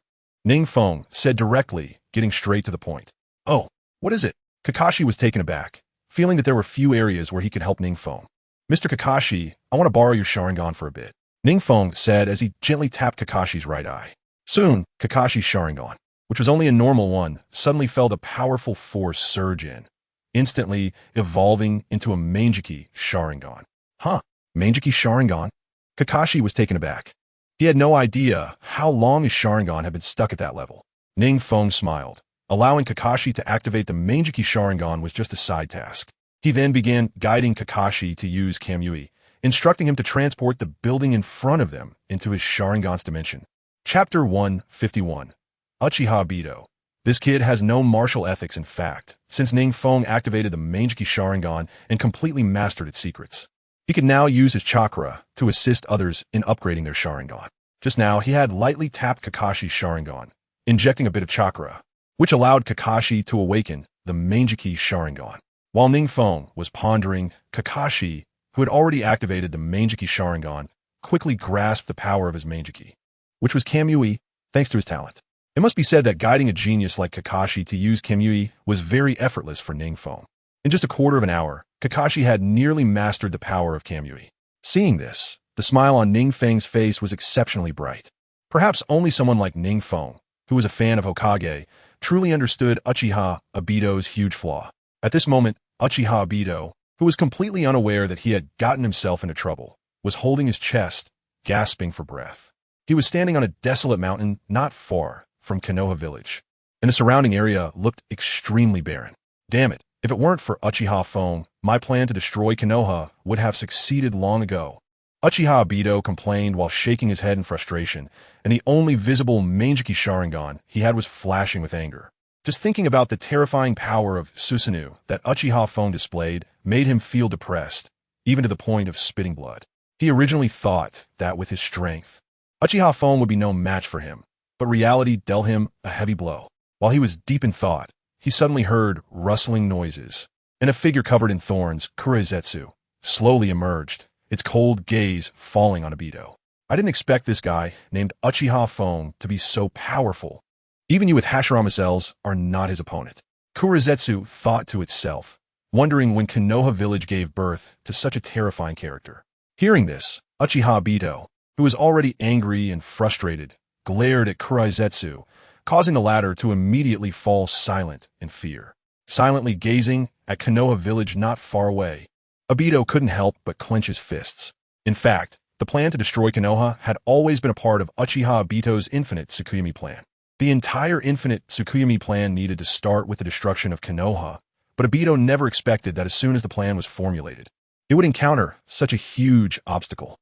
NingFeng said directly, getting straight to the point. "Oh, what is it?" Kakashi was taken aback, feeling that there were few areas where he could help NingFeng. "Mr. Kakashi, I want to borrow your Sharingan for a bit," NingFeng said as he gently tapped Kakashi's right eye. Soon, Kakashi's Sharingan, which was only a normal one, suddenly felt a powerful force surge in, instantly evolving into a Mangekyou Sharingan. "Huh? Mangekyou Sharingan?" Kakashi was taken aback. He had no idea how long his Sharingan had been stuck at that level. NingFeng smiled. Allowing Kakashi to activate the Mangekyou Sharingan was just a side task. He then began guiding Kakashi to use Kamui, instructing him to transport the building in front of them into his Sharingan's dimension. Chapter 151. Uchiha Bito. This kid has no martial ethics in fact, since NingFeng activated the Mangekyou Sharingan and completely mastered its secrets. He could now use his chakra to assist others in upgrading their Sharingan. Just now, he had lightly tapped Kakashi's Sharingan, injecting a bit of chakra, which allowed Kakashi to awaken the Mangekyou Sharingan. While NingFeng was pondering, Kakashi, who had already activated the Manjiki Sharingan, quickly grasped the power of his Manjiki, which was Kamui, thanks to his talent. It must be said that guiding a genius like Kakashi to use Kamui was very effortless for NingFeng. In just a quarter of an hour, Kakashi had nearly mastered the power of Kamui. Seeing this, the smile on NingFeng's face was exceptionally bright. Perhaps only someone like NingFeng, who was a fan of Hokage, truly understood Uchiha Obito's huge flaw. At this moment, Uchiha Obito, who was completely unaware that he had gotten himself into trouble, was holding his chest, gasping for breath. He was standing on a desolate mountain not far from Konoha village, and the surrounding area looked extremely barren. Damn it, if it weren't for Uchiha Fong, my plan to destroy Konoha would have succeeded long ago. Uchiha Obito complained while shaking his head in frustration, and the only visible Manjiki Sharingan he had was flashing with anger. Just thinking about the terrifying power of Susanoo that Uchiha Fong displayed made him feel depressed, even to the point of spitting blood. He originally thought that with his strength, Uchiha Fong would be no match for him, but reality dealt him a heavy blow. While he was deep in thought, he suddenly heard rustling noises, and a figure covered in thorns, Kurizetsu, slowly emerged, its cold gaze falling on Obito. I didn't expect this guy, named Uchiha Fong, to be so powerful. Even you with Hashirama cells are not his opponent. Kurizetsu thought to itself, wondering when Konoha village gave birth to such a terrifying character. Hearing this, Uchiha Obito, who was already angry and frustrated, glared at Kurizetsu, causing the latter to immediately fall silent in fear. Silently gazing at Konoha village not far away, Obito couldn't help but clench his fists. In fact, the plan to destroy Konoha had always been a part of Uchiha Obito's infinite Tsukuyomi plan. The entire infinite Tsukuyomi plan needed to start with the destruction of Konoha, but Obito never expected that as soon as the plan was formulated, it would encounter such a huge obstacle.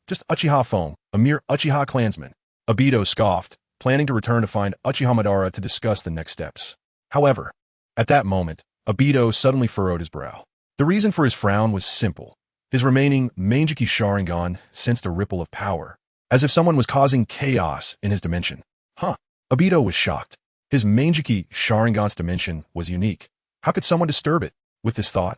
Just Uchiha Fong, a mere Uchiha clansman. Obito scoffed, planning to return to find Uchiha Madara to discuss the next steps. However, at that moment, Obito suddenly furrowed his brow. The reason for his frown was simple. His remaining Manjiki Sharingan sensed a ripple of power, as if someone was causing chaos in his dimension. Obito was shocked. His Manjiki Sharingan's dimension was unique. How could someone disturb it? With this thought,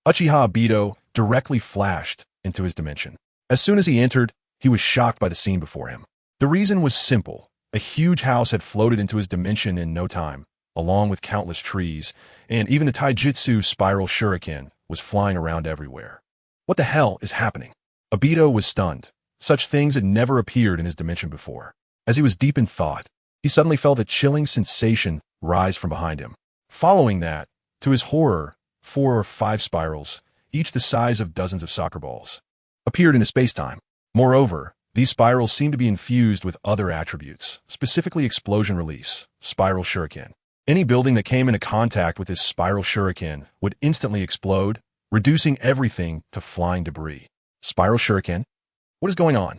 Uchiha Obito directly flashed into his dimension. As soon as he entered, he was shocked by the scene before him. The reason was simple. A huge house had floated into his dimension in no time, along with countless trees, and even the Taijutsu spiral shuriken was flying around everywhere. What the hell is happening? Obito was stunned. Such things had never appeared in his dimension before. As he was deep in thought, he suddenly felt a chilling sensation rise from behind him. Following that, to his horror, 4 or 5 spirals, each the size of dozens of soccer balls, appeared in his spacetime. Moreover, these spirals seemed to be infused with other attributes, specifically explosion release, spiral shuriken. Any building that came into contact with this spiral shuriken would instantly explode, reducing everything to flying debris. Spiral shuriken? What is going on?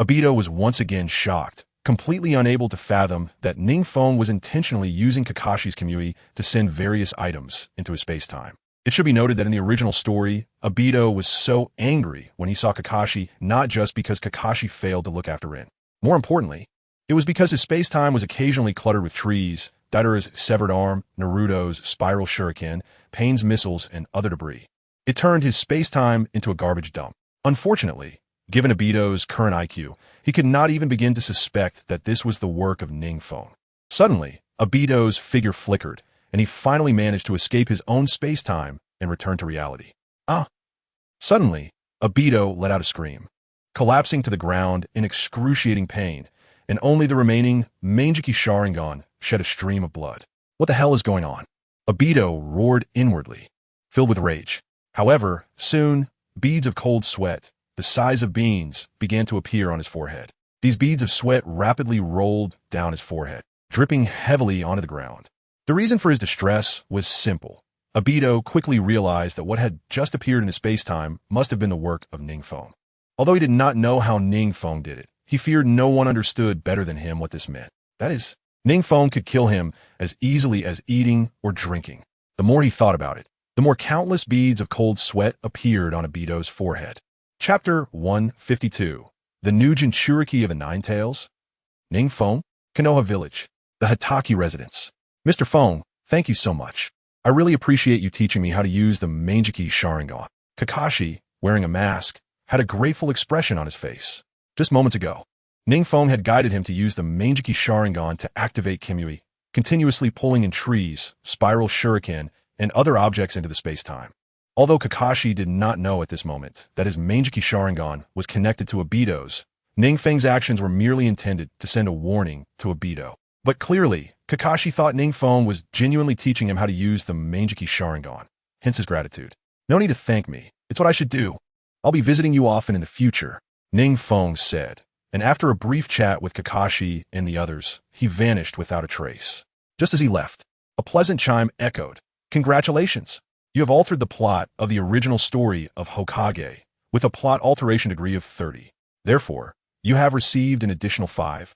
Obito was once again shocked, completely unable to fathom that NingFeng was intentionally using Kakashi's Kamui to send various items into his spacetime. It should be noted that in the original story, Obito was so angry when he saw Kakashi not just because Kakashi failed to look after Rin. More importantly, it was because his spacetime was occasionally cluttered with trees, Daidara's severed arm, Naruto's spiral shuriken, Pain's missiles, and other debris. It turned his spacetime into a garbage dump. Unfortunately, given Obito's current IQ, he could not even begin to suspect that this was the work of NingFeng. Suddenly, Obito's figure flickered, and he finally managed to escape his own spacetime and return to reality. Suddenly, Obito let out a scream, collapsing to the ground in excruciating pain, and only the remaining Manjiki Sharingan shed a stream of blood. What the hell is going on? Obito roared inwardly, filled with rage. However, soon, beads of cold sweat, the size of beans, began to appear on his forehead. These beads of sweat rapidly rolled down his forehead, dripping heavily onto the ground. The reason for his distress was simple. Obito quickly realized that what had just appeared in his spacetime must have been the work of NingFeng. Although he did not know how NingFeng did it, he feared no one understood better than him what this meant. That is, NingFeng could kill him as easily as eating or drinking. The more he thought about it, the more countless beads of cold sweat appeared on Obito's forehead. Chapter 152. The New Jinchuriki of the Nine Tails. NingFeng, Konoha Village, the Hitaki residence. Mr. Feng, thank you so much. I really appreciate you teaching me how to use the NingFeng Sharingan. Kakashi, wearing a mask, had a grateful expression on his face. Just moments ago, NingFeng had guided him to use the NingFeng Sharingan to activate Kimui, continuously pulling in trees, spiral shuriken, and other objects into the space-time. Although Kakashi did not know at this moment that his NingFeng Sharingan was connected to Obito's, NingFeng's actions were merely intended to send a warning to Obito. But clearly, Kakashi thought NingFeng was genuinely teaching him how to use the NingFeng Sharingan, hence his gratitude. No need to thank me. It's what I should do. I'll be visiting you often in the future, NingFeng said, and after a brief chat with Kakashi and the others, he vanished without a trace. Just as he left, a pleasant chime echoed. Congratulations! You have altered the plot of the original story of Hokage with a plot alteration degree of 30. Therefore, you have received an additional 5,000,000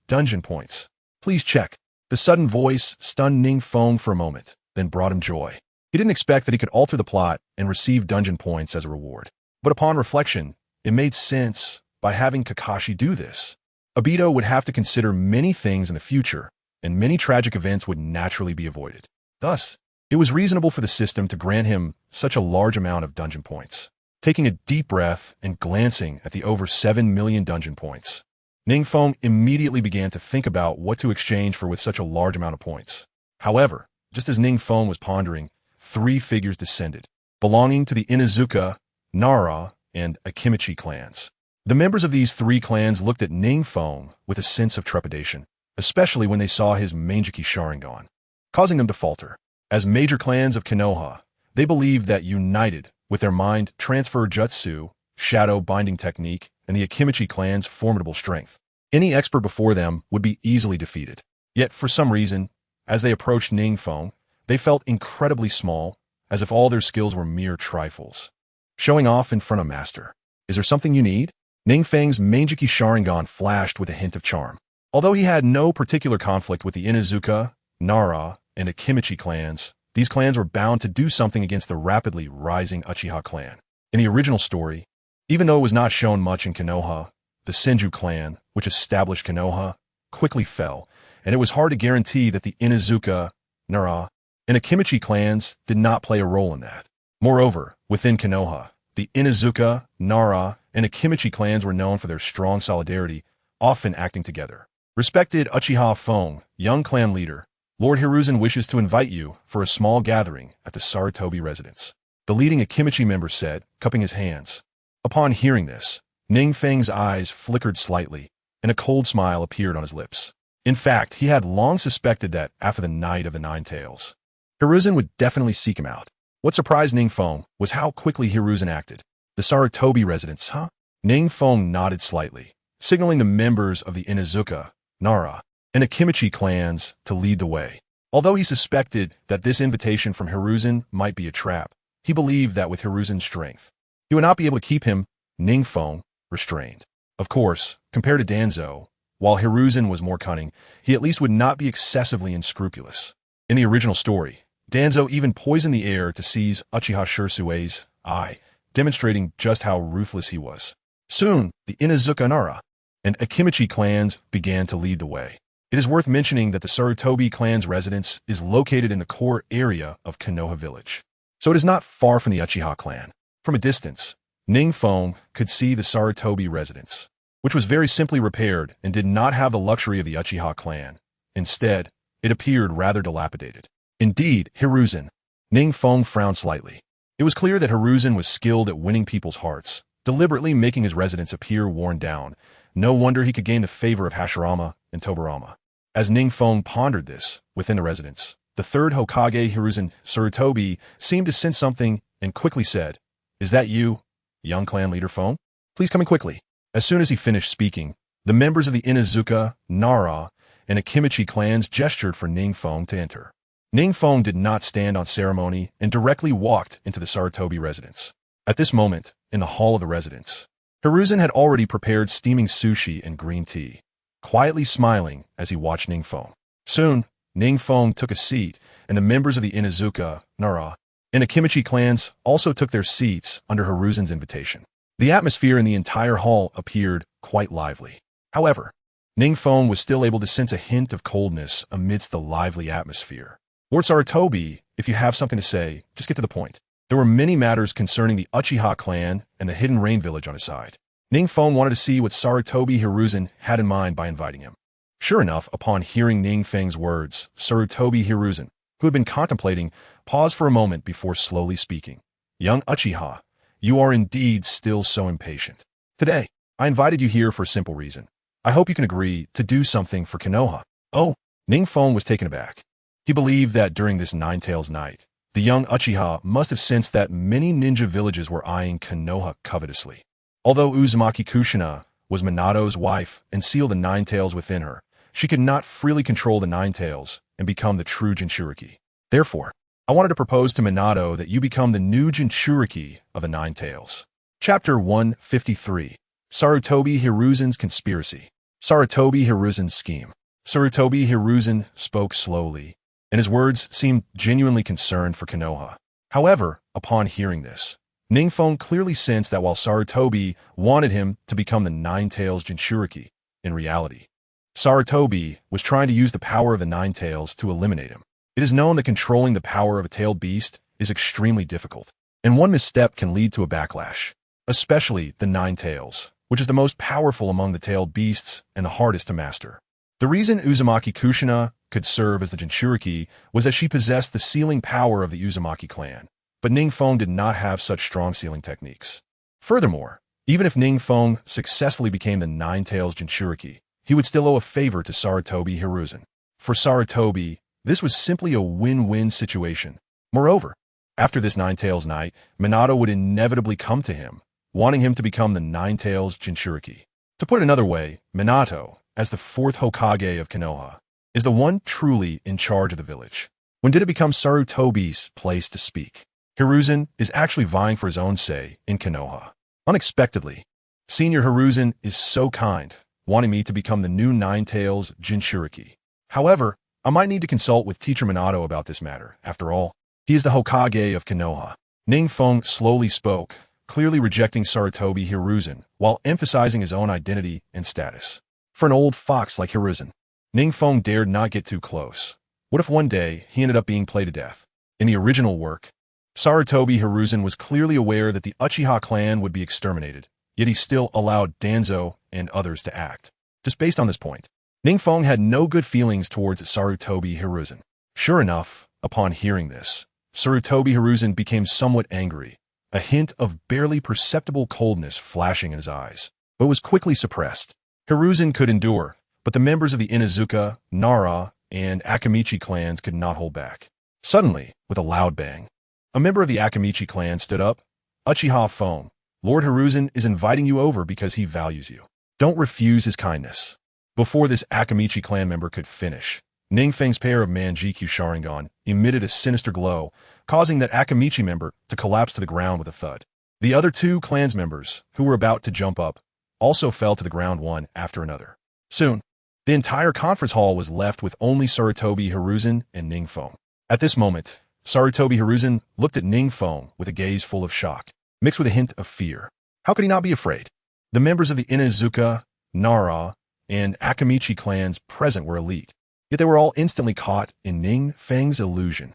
dungeon points. Please check. The sudden voice stunned NingFeng for a moment, then brought him joy. He didn't expect that he could alter the plot and receive dungeon points as a reward. But upon reflection, it made sense by having Kakashi do this. Obito would have to consider many things in the future, and many tragic events would naturally be avoided. Thus, it was reasonable for the system to grant him such a large amount of dungeon points. Taking a deep breath and glancing at the over 7 million dungeon points, NingFeng immediately began to think about what to exchange for with such a large amount of points. However, just as NingFeng was pondering, 3 figures descended, belonging to the Inuzuka, Nara, and Akimichi clans. The members of these 3 clans looked at NingFeng with a sense of trepidation, especially when they saw his NingFeng Sharingan, causing them to falter. As major clans of Konoha, they believed that united with their mind transfer jutsu, shadow binding technique, and the Akimichi clan's formidable strength, any expert before them would be easily defeated. Yet, for some reason, as they approached NingFeng, they felt incredibly small, as if all their skills were mere trifles. Showing off in front of Master. Is there something you need? NingFeng's NingFeng Sharingan flashed with a hint of charm. Although he had no particular conflict with the Inuzuka, Nara, and Akimichi clans, these clans were bound to do something against the rapidly rising Uchiha clan. In the original story, even though it was not shown much in Konoha, the Senju clan, which established Konoha, quickly fell, and it was hard to guarantee that the Inuzuka, Nara, and Akimichi clans did not play a role in that. Moreover, within Konoha, the Inuzuka, Nara, and Akimichi clans were known for their strong solidarity, often acting together. Respected Uchiha Fong, young clan leader, Lord Hiruzen wishes to invite you for a small gathering at the Sarutobi residence. The leading Akimichi member said, cupping his hands. Upon hearing this, NingFeng's eyes flickered slightly, and a cold smile appeared on his lips. In fact, he had long suspected that after the Night of the Nine Tails, Hiruzen would definitely seek him out. What surprised NingFeng was how quickly Hiruzen acted. The Sarutobi residence, huh? NingFeng nodded slightly, signaling the members of the Inuzuka, Nara, and Akimichi clans to lead the way. Although he suspected that this invitation from Hiruzen might be a trap, he believed that with Hiruzen's strength, he would not be able to keep him, NingFeng, restrained. Of course, compared to Danzo, while Hiruzen was more cunning, he at least would not be excessively unscrupulous. In the original story, Danzo even poisoned the air to seize Uchiha Shirsue's eye, demonstrating just how ruthless he was. Soon, the Inuzuka Nara and Akimichi clans began to lead the way. It is worth mentioning that the Sarutobi clan's residence is located in the core area of Konoha village, so it is not far from the Uchiha clan. From a distance, NingFeng could see the Sarutobi residence, which was very simply repaired and did not have the luxury of the Uchiha clan. Instead, it appeared rather dilapidated. Indeed, Hiruzen. NingFeng frowned slightly. It was clear that Hiruzen was skilled at winning people's hearts, deliberately making his residence appear worn down. No wonder he could gain the favor of Hashirama and Tobirama. As NingFeng pondered this within the residence, the third Hokage Hiruzen Sarutobi seemed to sense something and quickly said, "Is that you, young clan leader Feng? Please come in quickly." As soon as he finished speaking, the members of the Inuzuka, Nara, and Akimichi clans gestured for NingFeng to enter. NingFeng did not stand on ceremony and directly walked into the Sarutobi residence. At this moment, in the hall of the residence, Hiruzen had already prepared steaming sushi and green tea, quietly smiling as he watched NingFeng. Soon, NingFeng took a seat, and the members of the Inuzuka, Nara, and Akimichi clans also took their seats under Hiruzen's invitation. The atmosphere in the entire hall appeared quite lively. However, NingFeng was still able to sense a hint of coldness amidst the lively atmosphere. Lord Sarutobi, if you have something to say, just get to the point. There were many matters concerning the Uchiha clan and the Hidden Rain Village on his side. NingFeng wanted to see what Sarutobi Hiruzen had in mind by inviting him. Sure enough, upon hearing NingFeng's words, Sarutobi Hiruzen, who had been contemplating, paused for a moment before slowly speaking. Young Uchiha, you are indeed still so impatient. Today, I invited you here for a simple reason. I hope you can agree to do something for Konoha. Oh, NingFeng was taken aback. He believed that during this Nine-Tails night, the young Uchiha must have sensed that many ninja villages were eyeing Konoha covetously. Although Uzumaki Kushina was Minato's wife and sealed the Nine-Tails within her, she could not freely control the Nine-Tails and become the true Jinchuriki. Therefore, I wanted to propose to Minato that you become the new Jinchuriki of the Nine-Tails. Chapter 153. Sarutobi Hiruzen's Conspiracy. Sarutobi Hiruzen's Scheme. Sarutobi Hiruzen spoke slowly, and his words seemed genuinely concerned for Konoha. However, upon hearing this, NingFeng clearly sensed that while Sarutobi wanted him to become the Nine-Tails Jinchuriki, in reality, Sarutobi was trying to use the power of the Nine-Tails to eliminate him. It is known that controlling the power of a tailed beast is extremely difficult, and one misstep can lead to a backlash, especially the Nine-Tails, which is the most powerful among the tailed beasts and the hardest to master. The reason Uzumaki Kushina could serve as the Jinchuriki was that she possessed the sealing power of the Uzumaki clan, but NingFeng did not have such strong sealing techniques. Furthermore, even if NingFeng successfully became the Nine-Tails Jinchuriki, he would still owe a favor to Sarutobi Hiruzen. For Sarutobi, this was simply a win-win situation. Moreover, after this Nine-Tails night, Minato would inevitably come to him, wanting him to become the Nine-Tails Jinchuriki. To put it another way, Minato, as the fourth Hokage of Konoha, is the one truly in charge of the village. When did it become Sarutobi's place to speak? Hiruzen is actually vying for his own say in Konoha. Unexpectedly, Senior Hiruzen is so kind, wanting me to become the new Nine-Tails Jinchuriki. However, I might need to consult with Teacher Minato about this matter. After all, he is the Hokage of Konoha. NingFeng slowly spoke, clearly rejecting Sarutobi Hiruzen, while emphasizing his own identity and status. For an old fox like Hiruzen, NingFeng dared not get too close. What if one day he ended up being played to death? In the original work, Sarutobi Hiruzen was clearly aware that the Uchiha clan would be exterminated, yet he still allowed Danzo and others to act. Just based on this point, NingFeng had no good feelings towards Sarutobi Hiruzen. Sure enough, upon hearing this, Sarutobi Hiruzen became somewhat angry, a hint of barely perceptible coldness flashing in his eyes, but was quickly suppressed. Hiruzen could endure, but the members of the Inuzuka, Nara, and Akamichi clans could not hold back. Suddenly, with a loud bang, a member of the Akamichi clan stood up. Uchiha Feng, Lord Hiruzen is inviting you over because he values you. Don't refuse his kindness. Before this Akamichi clan member could finish, NingFeng's pair of Manjikyu Sharingan emitted a sinister glow, causing that Akamichi member to collapse to the ground with a thud. The other two clans members, who were about to jump up, also fell to the ground one after another. Soon, the entire conference hall was left with only Sarutobi Hiruzen and NingFeng. At this moment, Sarutobi Hiruzen looked at NingFeng with a gaze full of shock, mixed with a hint of fear. How could he not be afraid? The members of the Inuzuka, Nara, and Akamichi clans present were elite, yet they were all instantly caught in NingFeng's illusion.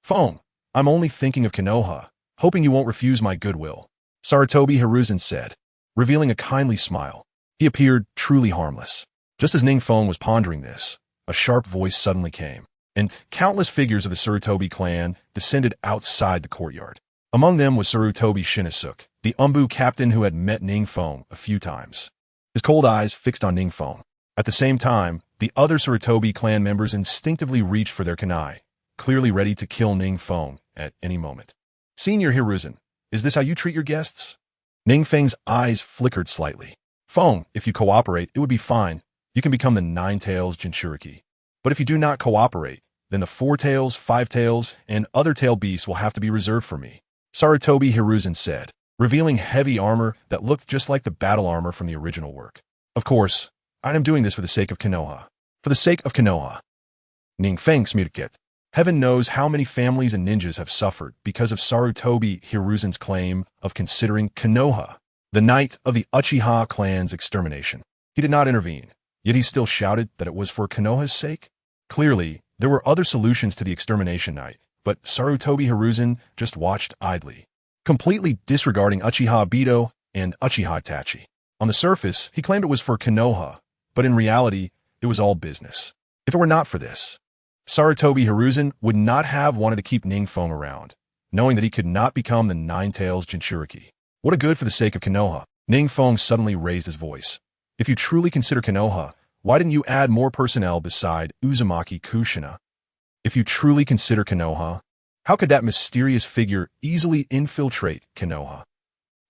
Feng, I'm only thinking of Konoha, hoping you won't refuse my goodwill, Sarutobi Hiruzen said, revealing a kindly smile. He appeared truly harmless. Just as NingFeng was pondering this, a sharp voice suddenly came, and countless figures of the Sarutobi clan descended outside the courtyard. Among them was Sarutobi Shinosuke, the Umbu captain who had met NingFeng a few times, his cold eyes fixed on NingFeng. At the same time, the other Sarutobi clan members instinctively reached for their kunai, clearly ready to kill NingFeng at any moment. Senior Hiruzen, is this how you treat your guests? NingFeng's eyes flickered slightly. Feng, if you cooperate, it would be fine. You can become the Nine-Tails Jinchuriki. But if you do not cooperate, then the Four Tails, Five Tails, and other tail beasts will have to be reserved for me, Sarutobi Hiruzen said, revealing heavy armor that looked just like the battle armor from the original work. Of course, I am doing this for the sake of Konoha. For the sake of Konoha. NingFeng smirket. Heaven knows how many families and ninjas have suffered because of Sarutobi Hiruzen's claim of considering Konoha the night of the Uchiha clan's extermination. He did not intervene, yet he still shouted that it was for Konoha's sake? Clearly, there were other solutions to the extermination night, but Sarutobi Hiruzen just watched idly, completely disregarding Uchiha Obito and Uchiha Itachi. On the surface, he claimed it was for Konoha, but in reality, it was all business. If it were not for this, Sarutobi Hiruzen would not have wanted to keep NingFeng around, knowing that he could not become the Nine-Tails Jinchuriki. What a good for the sake of Konoha. NingFeng suddenly raised his voice. If you truly consider Konoha, why didn't you add more personnel beside Uzumaki Kushina? If you truly consider Konoha, how could that mysterious figure easily infiltrate Konoha?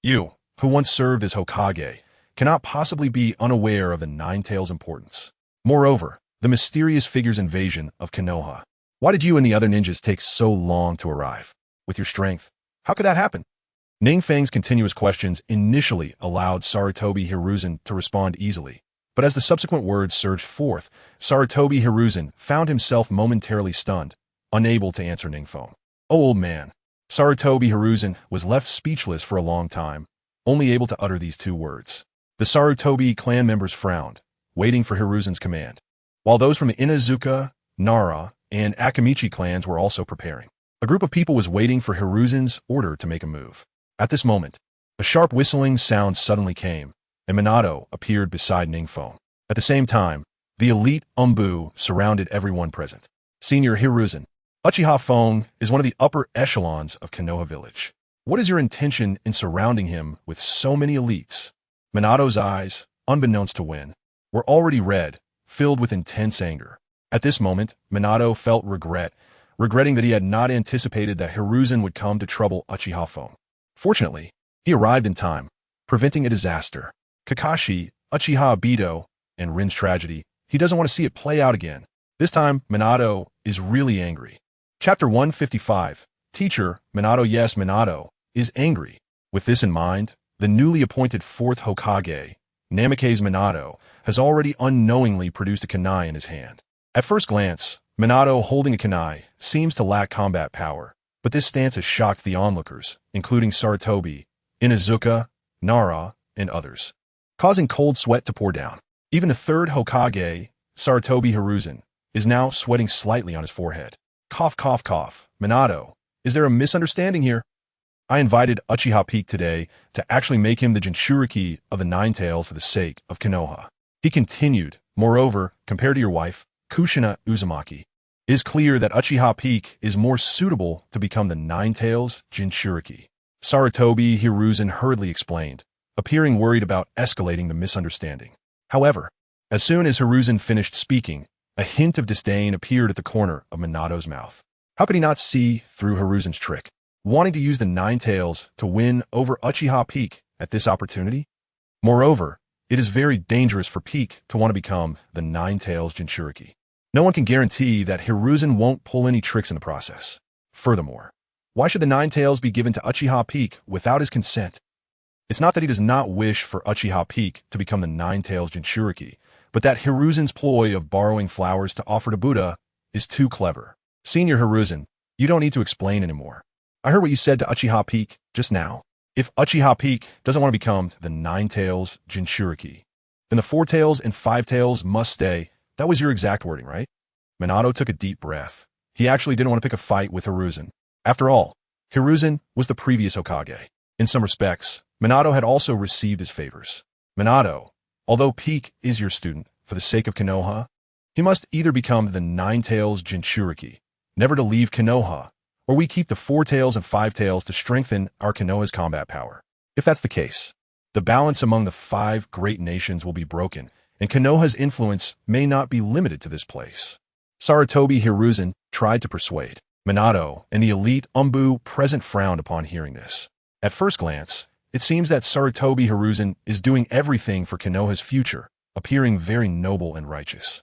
You, who once served as Hokage, cannot possibly be unaware of the Nine-Tails' importance. Moreover, the mysterious figure's invasion of Konoha. Why did you and the other ninjas take so long to arrive? With your strength, how could that happen? NingFeng's continuous questions initially allowed Sarutobi Hiruzen to respond easily, but as the subsequent words surged forth, Sarutobi Hiruzen found himself momentarily stunned, unable to answer NingFeng. Oh, old man. Sarutobi Hiruzen was left speechless for a long time, only able to utter these two words. The Sarutobi clan members frowned, waiting for Hiruzen's command, while those from the Inazuka, Nara, and Akamichi clans were also preparing. A group of people was waiting for Hiruzen's order to make a move. At this moment, a sharp whistling sound suddenly came, and Minato appeared beside NingFeng. At the same time, the elite Umbu surrounded everyone present. Senior Hiruzen, Uchiha Feng is one of the upper echelons of Konoha village. What is your intention in surrounding him with so many elites? Minato's eyes, unbeknownst to Win, were already red, filled with intense anger. At this moment, Minato felt regretting that he had not anticipated that Hiruzen would come to trouble Uchiha Feng. Fortunately, he arrived in time, preventing a disaster. Kakashi, Uchiha Obito, and Rin's tragedy, he doesn't want to see it play out again. This time, Minato is really angry. Chapter 155, Teacher, Minato. Yes, Minato is angry. With this in mind, the newly appointed 4th Hokage, Namake's Minato, has already unknowingly produced a kunai in his hand. At first glance, Minato holding a kunai seems to lack combat power, but this stance has shocked the onlookers, including Sarutobi, Inazuka, Nara, and others, causing cold sweat to pour down. Even the 3rd Hokage, Sarutobi Hiruzen, is now sweating slightly on his forehead. Cough, cough, cough. Minato, is there a misunderstanding here? I invited Uchiha Peak today to actually make him the Jinchuriki of the Nine-Tails for the sake of Konoha. He continued, moreover, compared to your wife, Kushina Uzumaki, it is clear that Uchiha Peak is more suitable to become the Nine-Tails Jinchuriki. Sarutobi Hiruzen hurriedly explained, appearing worried about escalating the misunderstanding. However, as soon as Hiruzen finished speaking, a hint of disdain appeared at the corner of Minato's mouth. How could he not see through Hiruzen's trick, wanting to use the Nine-Tails to win over Uchiha Peak at this opportunity? Moreover, it is very dangerous for Peak to want to become the Nine-Tails Jinchuriki. No one can guarantee that Hiruzen won't pull any tricks in the process. Furthermore, why should the Nine-Tails be given to Uchiha Peak without his consent? It's not that he does not wish for Uchiha Peak to become the Nine-Tails Jinchuriki, but that Hiruzen's ploy of borrowing flowers to offer to Buddha is too clever. Senior Hiruzen, you don't need to explain anymore. I heard what you said to Uchiha Peak just now. If Uchiha Peak doesn't want to become the Nine-Tails Jinchuriki, then the 4 Tails and 5 Tails must stay. That was your exact wording, right? Minato took a deep breath. He actually didn't want to pick a fight with Hiruzen. After all, Hiruzen was the previous Hokage. In some respects, Minato had also received his favors. Minato, although Peak is your student, for the sake of Konoha, he must either become the Nine-Tails Jinchuriki, never to leave Konoha, or we keep the 4 Tails and 5 Tails to strengthen our Konoha's combat power. If that's the case, the balance among the 5 great nations will be broken, and Konoha's influence may not be limited to this place. Sarutobi Hiruzen tried to persuade. Minato and the elite Umbu present frowned upon hearing this. At first glance, it seems that Sarutobi Hiruzen is doing everything for Konoha's future, appearing very noble and righteous.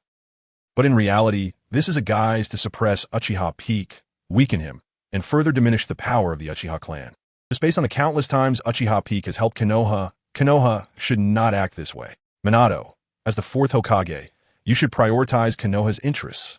But in reality, this is a guise to suppress Uchiha Peak, weaken him, and further diminish the power of the Uchiha clan. Just based on the countless times Uchiha Peak has helped Konoha, Konoha should not act this way. Minato, as the 4th Hokage, you should prioritize Konoha's interests.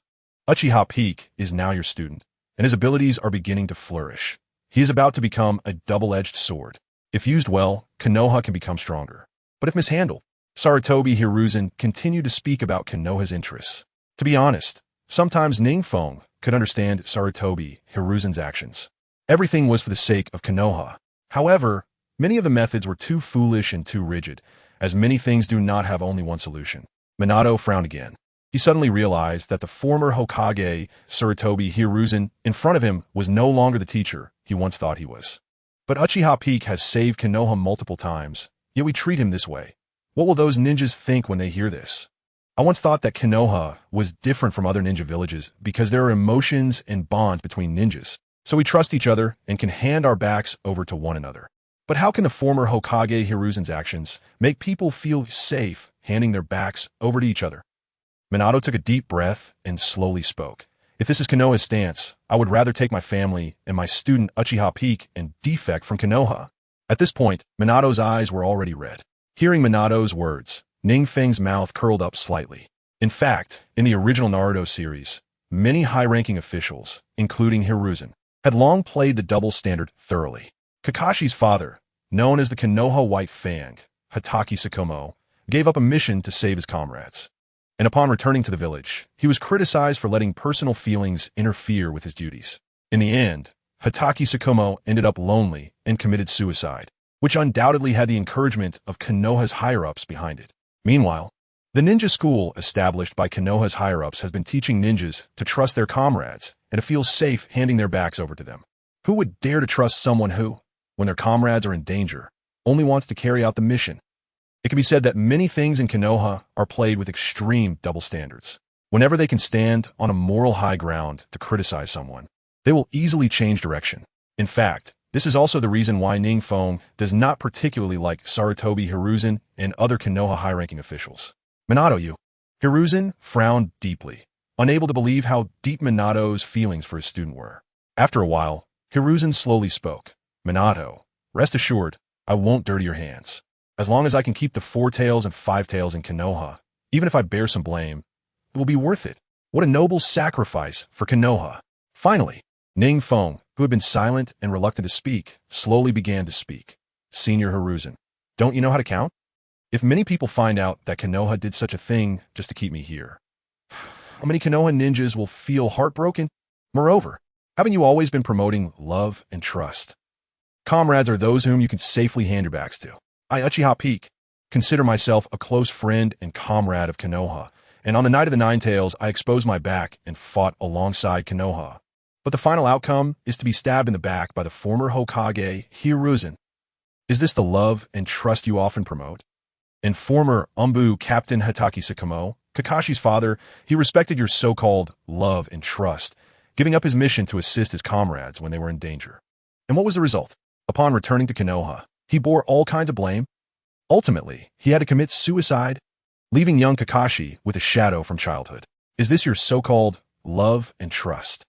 Uchiha Peak is now your student, and his abilities are beginning to flourish. He is about to become a double-edged sword. If used well, Konoha can become stronger. But if mishandled, Sarutobi Hiruzen continued to speak about Konoha's interests. To be honest, sometimes NingFeng could understand Sarutobi Hiruzen's actions. Everything was for the sake of Konoha. However, many of the methods were too foolish and too rigid, as many things do not have only one solution. Minato frowned again. He suddenly realized that the former Hokage, Sarutobi Hiruzen, in front of him was no longer the teacher he once thought he was. But Uchiha Peak has saved Konoha multiple times, yet we treat him this way. What will those ninjas think when they hear this? I once thought that Konoha was different from other ninja villages because there are emotions and bonds between ninjas, so we trust each other and can hand our backs over to one another. But how can the former Hokage Hiruzen's actions make people feel safe handing their backs over to each other? Minato took a deep breath and slowly spoke. If this is Konoha's stance, I would rather take my family and my student Uchiha Peak and defect from Konoha. At this point, Minato's eyes were already red. Hearing Minato's words, NingFeng's mouth curled up slightly. In fact, in the original Naruto series, many high-ranking officials, including Hiruzen, had long played the double standard thoroughly. Kakashi's father, known as the Konoha White Fang, Hatake Sakomo, gave up a mission to save his comrades. And upon returning to the village, he was criticized for letting personal feelings interfere with his duties. In the end, Hatake Sakomo ended up lonely and committed suicide, which undoubtedly had the encouragement of Konoha's higher-ups behind it. Meanwhile, the ninja school established by Konoha's higher-ups has been teaching ninjas to trust their comrades and to feel safe handing their backs over to them. Who would dare to trust someone who, when their comrades are in danger, only wants to carry out the mission? It can be said that many things in Konoha are played with extreme double standards. Whenever they can stand on a moral high ground to criticize someone, they will easily change direction. In fact, this is also the reason why NingFeng does not particularly like Sarutobi Hiruzen and other Konoha high-ranking officials. Minato, Hiruzen frowned deeply, unable to believe how deep Minato's feelings for his student were. After a while, Hiruzen slowly spoke. Minato, rest assured, I won't dirty your hands. As long as I can keep the 4 tails and 5 tails in Konoha, even if I bear some blame, it will be worth it. What a noble sacrifice for Konoha. Finally, NingFeng, who had been silent and reluctant to speak, slowly began to speak. Senior Hiruzen, don't you know how to count? If many people find out that Konoha did such a thing just to keep me here, how many Konoha ninjas will feel heartbroken? Moreover, haven't you always been promoting love and trust? Comrades are those whom you can safely hand your backs to. I, Uchiha Peak, consider myself a close friend and comrade of Konoha, and on the night of the 9 tails, I exposed my back and fought alongside Konoha. But the final outcome is to be stabbed in the back by the former Hokage, Hiruzen. Is this the love and trust you often promote? And former Umbu Captain Hatake Sakomo, Kakashi's father, he respected your so-called love and trust, giving up his mission to assist his comrades when they were in danger. And what was the result? Upon returning to Konoha, he bore all kinds of blame. Ultimately, he had to commit suicide, leaving young Kakashi with a shadow from childhood. Is this your so-called love and trust?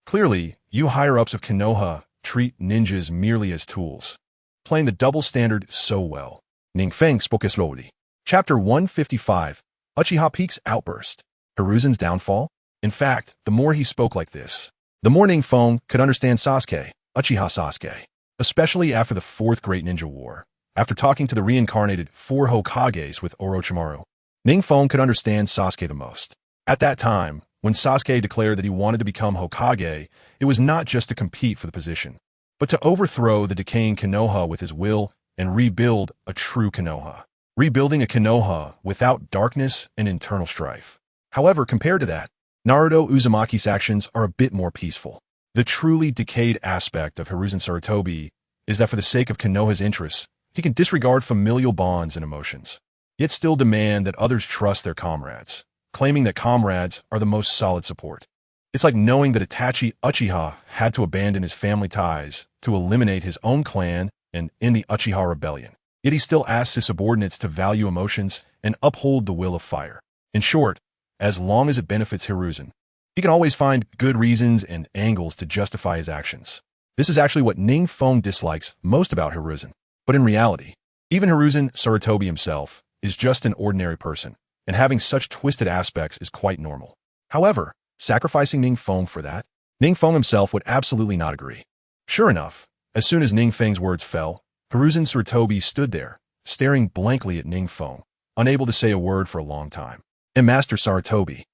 Clearly, you higher-ups of Konoha treat ninjas merely as tools, playing the double standard so well. NingFeng spoke slowly. Chapter 155, Uchiha Peak's outburst. Hiruzen's downfall? In fact, the more he spoke like this, the more NingFeng could understand Sasuke, Uchiha Sasuke. Especially after the 4th Great Ninja War. After talking to the reincarnated 4 Hokages with Orochimaru, NingFeng could understand Sasuke the most. At that time, when Sasuke declared that he wanted to become Hokage, it was not just to compete for the position, but to overthrow the decaying Konoha with his will and rebuild a true Konoha. Rebuilding a Konoha without darkness and internal strife. However, compared to that, Naruto Uzumaki's actions are a bit more peaceful. The truly decayed aspect of Hiruzen Sarutobi is that for the sake of Konoha's interests, he can disregard familial bonds and emotions, yet still demand that others trust their comrades, claiming that comrades are the most solid support. It's like knowing that Itachi Uchiha had to abandon his family ties to eliminate his own clan and end the Uchiha rebellion. Yet he still asks his subordinates to value emotions and uphold the will of fire. In short, as long as it benefits Hiruzen, he can always find good reasons and angles to justify his actions. This is actually what NingFeng dislikes most about Hiruzen. But in reality, even Hiruzen Sarutobi himself is just an ordinary person, and having such twisted aspects is quite normal. However, sacrificing NingFeng for that? NingFeng himself would absolutely not agree. Sure enough, as soon as NingFeng's words fell, Hiruzen Sarutobi stood there, staring blankly at NingFeng, unable to say a word for a long time. And Master Sarutobi.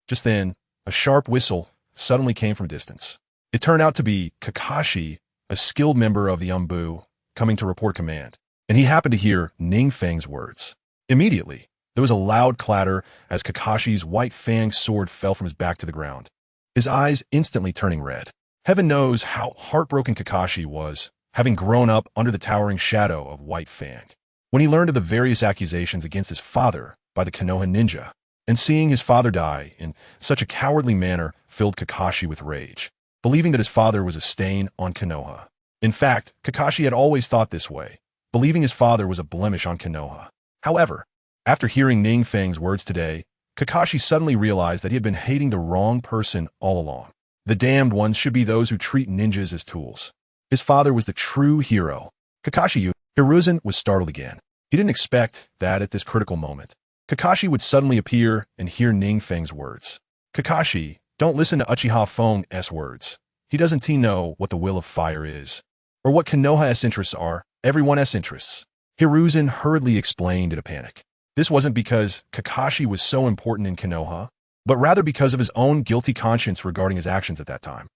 Just then, a sharp whistle suddenly came from a distance. It turned out to be Kakashi, a skilled member of the Umbu, coming to report command. And he happened to hear NingFeng's words. Immediately, there was a loud clatter as Kakashi's white fanged sword fell from his back to the ground, his eyes instantly turning red. Heaven knows how heartbroken Kakashi was, having grown up under the towering shadow of White Fang. When he learned of the various accusations against his father by the Konoha ninja, and seeing his father die in such a cowardly manner filled Kakashi with rage, believing that his father was a stain on Konoha. In fact, Kakashi had always thought this way, believing his father was a blemish on Konoha. However, after hearing NingFeng's words today, Kakashi suddenly realized that he had been hating the wrong person all along. The damned ones should be those who treat ninjas as tools. His father was the true hero. Kakashi Hiruzen was startled again. He didn't expect that at this critical moment, Kakashi would suddenly appear and hear NingFeng's words. Kakashi, don't listen to Uchiha Fong's words. He doesn't know what the will of fire is, or what Konoha's interests are, everyone's interests. Hiruzen hurriedly explained in a panic. This wasn't because Kakashi was so important in Konoha, but rather because of his own guilty conscience regarding his actions at that time.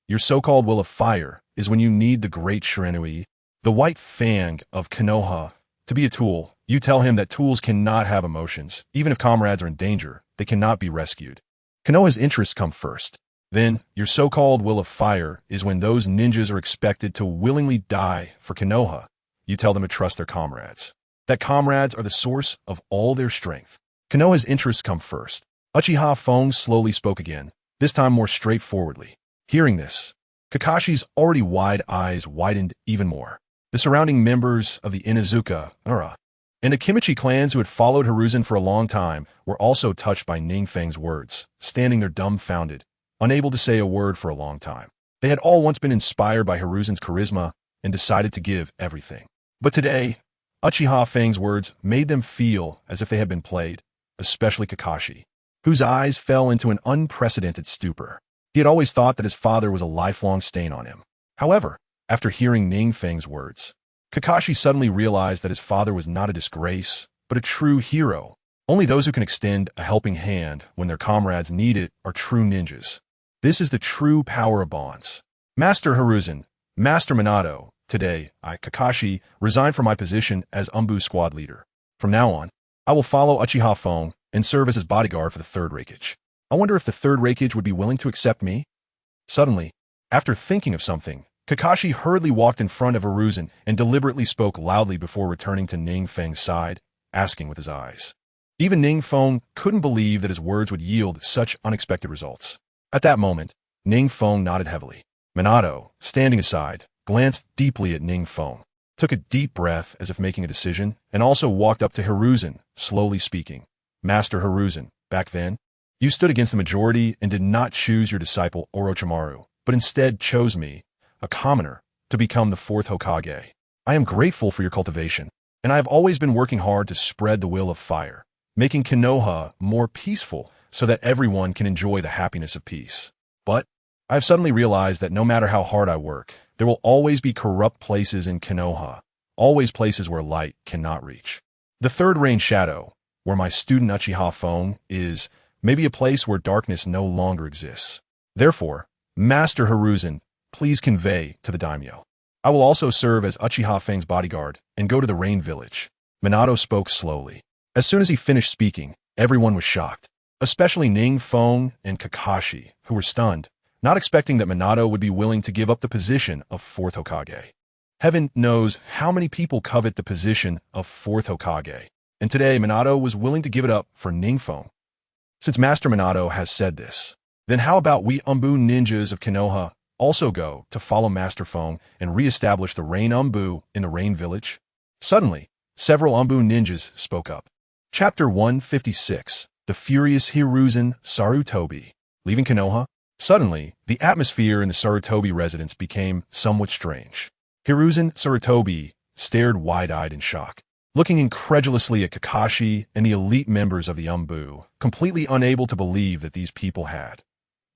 Your so-called will of fire, is when you need the great Shiranui, the white fang of Konoha, to be a tool. You tell him that tools cannot have emotions. Even if comrades are in danger, they cannot be rescued. Konoha's interests come first. Then, your so-called will of fire is when those ninjas are expected to willingly die for Konoha. You tell them to trust their comrades. That comrades are the source of all their strength. Konoha's interests come first. Uchiha Fong slowly spoke again, this time more straightforwardly. Hearing this, Kakashi's already wide eyes widened even more. The surrounding members of the Inuzuka, and the Kimichi clans who had followed Hiruzen for a long time were also touched by NingFeng's words, standing there dumbfounded, unable to say a word for a long time. They had all once been inspired by Hiruzen's charisma and decided to give everything. But today, Uchiha Fang's words made them feel as if they had been played, especially Kakashi, whose eyes fell into an unprecedented stupor. He had always thought that his father was a lifelong stain on him. However, after hearing NingFeng's words, Kakashi suddenly realized that his father was not a disgrace, but a true hero. Only those who can extend a helping hand when their comrades need it are true ninjas. This is the true power of bonds. Master Hiruzen, Master Minato, today, I, Kakashi, resign from my position as Umbu squad leader. From now on, I will follow Uchiha Fong and serve as his bodyguard for the third Reikage. I wonder if the third Reikage would be willing to accept me? Suddenly, after thinking of something, Kakashi hurriedly walked in front of Hiruzen and deliberately spoke loudly before returning to NingFeng's side, asking with his eyes. Even NingFeng couldn't believe that his words would yield such unexpected results. At that moment, NingFeng nodded heavily. Minato, standing aside, glanced deeply at NingFeng, took a deep breath as if making a decision, and also walked up to Hiruzen, slowly speaking. Master Hiruzen, back then, you stood against the majority and did not choose your disciple Orochimaru, but instead chose me, a commoner, to become the fourth Hokage. I am grateful for your cultivation, and I have always been working hard to spread the will of fire, making Konoha more peaceful so that everyone can enjoy the happiness of peace. But I have suddenly realized that no matter how hard I work, there will always be corrupt places in Konoha, always places where light cannot reach. The third rain shadow, where my student Uchiha Fong is, may be a place where darkness no longer exists. Therefore, Master Hiruzen, please convey to the daimyo. I will also serve as Uchiha Fang's bodyguard and go to the Rain Village. Minato spoke slowly. As soon as he finished speaking, everyone was shocked, especially NingFeng and Kakashi, who were stunned, not expecting that Minato would be willing to give up the position of fourth Hokage. Heaven knows how many people covet the position of fourth Hokage, and today Minato was willing to give it up for NingFeng. Since Master Minato has said this, then how about we Umbu ninjas of Konoha also go to follow Master Fong and re-establish the Rain Umbu in the Rain Village? Suddenly, several Umbu ninjas spoke up. Chapter 156, The Furious Hiruzen Sarutobi. Leaving Konoha? Suddenly, the atmosphere in the Sarutobi residence became somewhat strange. Hiruzen Sarutobi stared wide-eyed in shock, looking incredulously at Kakashi and the elite members of the Umbu, completely unable to believe that these people had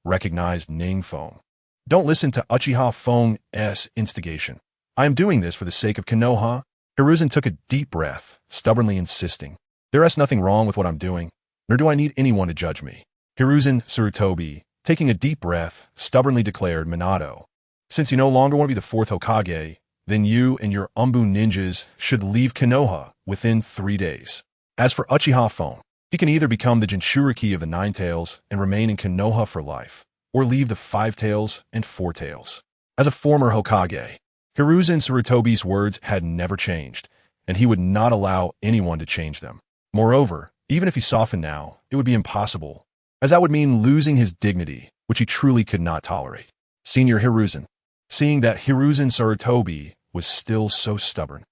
recognized NingFeng. Don't listen to Uchiha Fong's instigation. I am doing this for the sake of Konoha Hiruzen took a deep breath, stubbornly insisting, "There is nothing wrong with what I'm doing, nor do I need anyone to judge me." Hiruzen Sarutobi, taking a deep breath, stubbornly declared, "Minato, since you no longer want to be the fourth Hokage, then you and your Umbu ninjas should leave Konoha within 3 days. As for Uchiha Fong, he can either become the Jinchuriki of the Nine Tails and remain in Konoha for life, or leave the Five Tails and Four Tails." As a former Hokage, Hiruzen Sarutobi's words had never changed, and he would not allow anyone to change them. Moreover, even if he softened now, it would be impossible, as that would mean losing his dignity, which he truly could not tolerate. Senior Hiruzen. Seeing that Hiruzen Sarutobi was still so stubborn,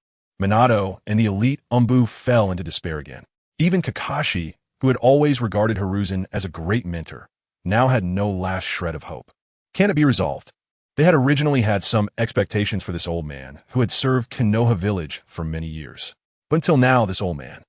Minato and the elite Umbu fell into despair again. Even Kakashi, who had always regarded Hiruzen as a great mentor, now had no last shred of hope. Can it be resolved? They had originally had some expectations for this old man, who had served Konoha village for many years. But until now, this old man.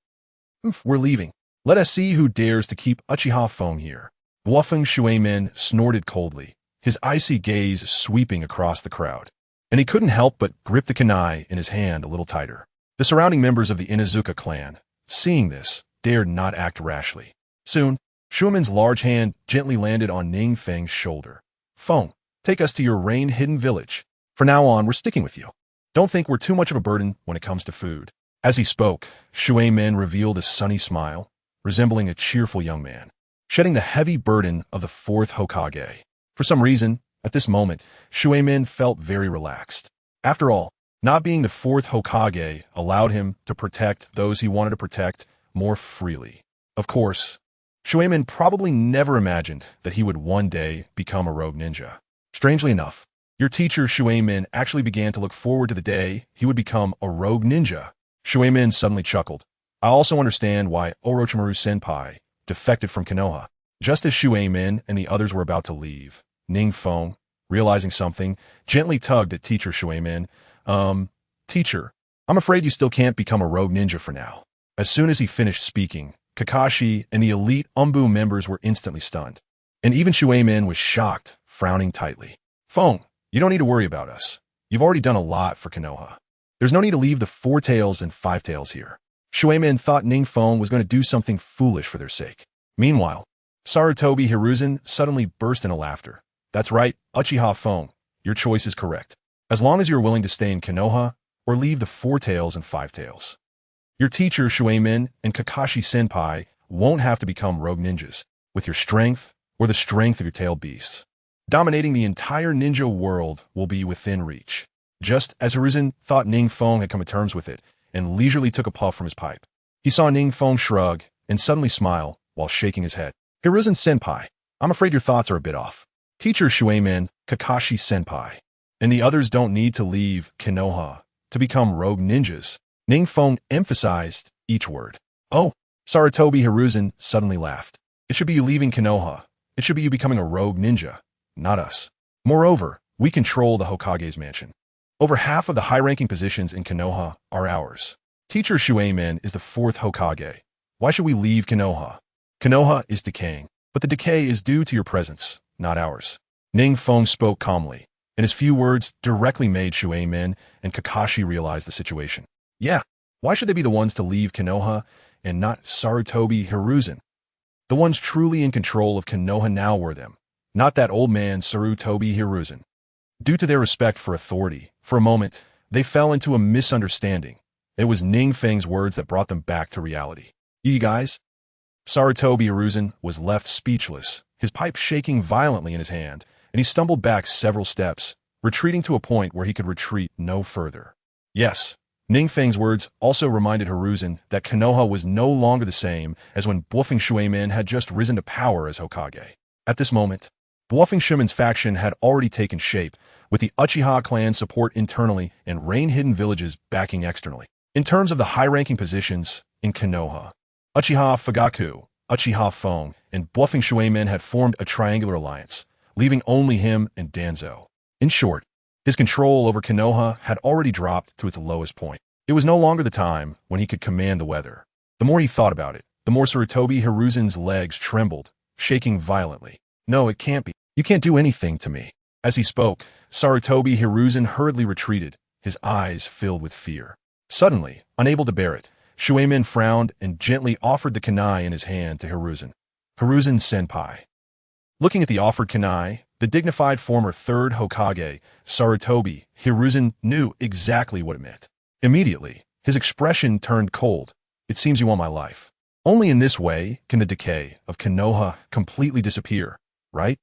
"We're leaving. Let us see who dares to keep Uchiha Fong here." Bluffing Shuemin snorted coldly, his icy gaze sweeping across the crowd. And he couldn't help but grip the kunai in his hand a little tighter. The surrounding members of the Inuzuka clan, seeing this, dared not act rashly. Soon, Shuemin's large hand gently landed on NingFeng's shoulder. "Feng, take us to your rain-hidden village. From now on, we're sticking with you. Don't think we're too much of a burden when it comes to food." As he spoke, Shuemin revealed a sunny smile, resembling a cheerful young man, shedding the heavy burden of the fourth Hokage. For some reason, at this moment, Shuemin felt very relaxed. After all, not being the fourth Hokage allowed him to protect those he wanted to protect more freely. Of course, Shuemin probably never imagined that he would one day become a rogue ninja. Strangely enough, your teacher Shuemin actually began to look forward to the day he would become a rogue ninja. Shuemin suddenly chuckled. "I also understand why Orochimaru Senpai defected from Konoha." Just as Shuemin and the others were about to leave, NingFeng, realizing something, gently tugged at teacher Shuemin. Teacher, I'm afraid you still can't become a rogue ninja for now." As soon as he finished speaking, Kakashi and the elite Umbu members were instantly stunned. And even Shuemin was shocked, frowning tightly. "Feng, you don't need to worry about us. You've already done a lot for Konoha. There's no need to leave the Four Tails and Five Tails here." Shuemin thought NingFeng was going to do something foolish for their sake. Meanwhile, Sarutobi Hiruzen suddenly burst into laughter. "That's right, Uchiha Fong, your choice is correct. As long as you're willing to stay in Konoha or leave the Four Tails and Five Tails. Your teacher Shuemin and Kakashi Senpai won't have to become rogue ninjas with your strength or the strength of your tail beasts. Dominating the entire ninja world will be within reach." Just as Hiruzen thought NingFeng had come to terms with it, and leisurely took a puff from his pipe, he saw NingFeng shrug and suddenly smile while shaking his head. "Hiruzen Senpai, I'm afraid your thoughts are a bit off. Teacher Shuemin, Kakashi Senpai, and the others don't need to leave Konoha to become rogue ninjas." NingFeng emphasized each word. "Oh," Sarutobi Hiruzen suddenly laughed. "It should be you leaving Konoha. It should be you becoming a rogue ninja, not us. Moreover, we control the Hokage's mansion. Over half of the high-ranking positions in Konoha are ours. Teacher Shuemin is the fourth Hokage. Why should we leave Konoha? Konoha is decaying, but the decay is due to your presence, not ours." NingFeng spoke calmly, and his few words directly made Shuemin and Kakashi realize the situation. Yeah, why should they be the ones to leave Konoha and not Sarutobi Hiruzen? The ones truly in control of Konoha now were them, not that old man Sarutobi Hiruzen. Due to their respect for authority, for a moment, they fell into a misunderstanding. It was NingFeng's words that brought them back to reality. "You guys?" Sarutobi Hiruzen was left speechless, his pipe shaking violently in his hand, and he stumbled back several steps, retreating to a point where he could retreat no further. Yes, NingFeng's words also reminded Hiruzen that Konoha was no longer the same as when Bluffing Shuemin had just risen to power as Hokage. At this moment, Bluffing Shuemin's faction had already taken shape, with the Uchiha clan's support internally and rain-hidden villages backing externally. In terms of the high-ranking positions in Konoha, Uchiha Fugaku, Uchiha Fong, and Bluffing Shuemin had formed a triangular alliance, leaving only him and Danzo. In short, his control over Konoha had already dropped to its lowest point. It was no longer the time when he could command the weather. The more he thought about it, the more Sarutobi Hiruzen's legs trembled, shaking violently. "No, it can't be. You can't do anything to me." As he spoke, Sarutobi Hiruzen hurriedly retreated, his eyes filled with fear. Suddenly, unable to bear it, Shuemin frowned and gently offered the kunai in his hand to Hiruzen. Hiruzen senpai. Looking at the offered kunai, the dignified former third Hokage, Sarutobi Hiruzen, knew exactly what it meant. Immediately, his expression turned cold. It seems you want my life. Only in this way can the decay of Konoha completely disappear, right?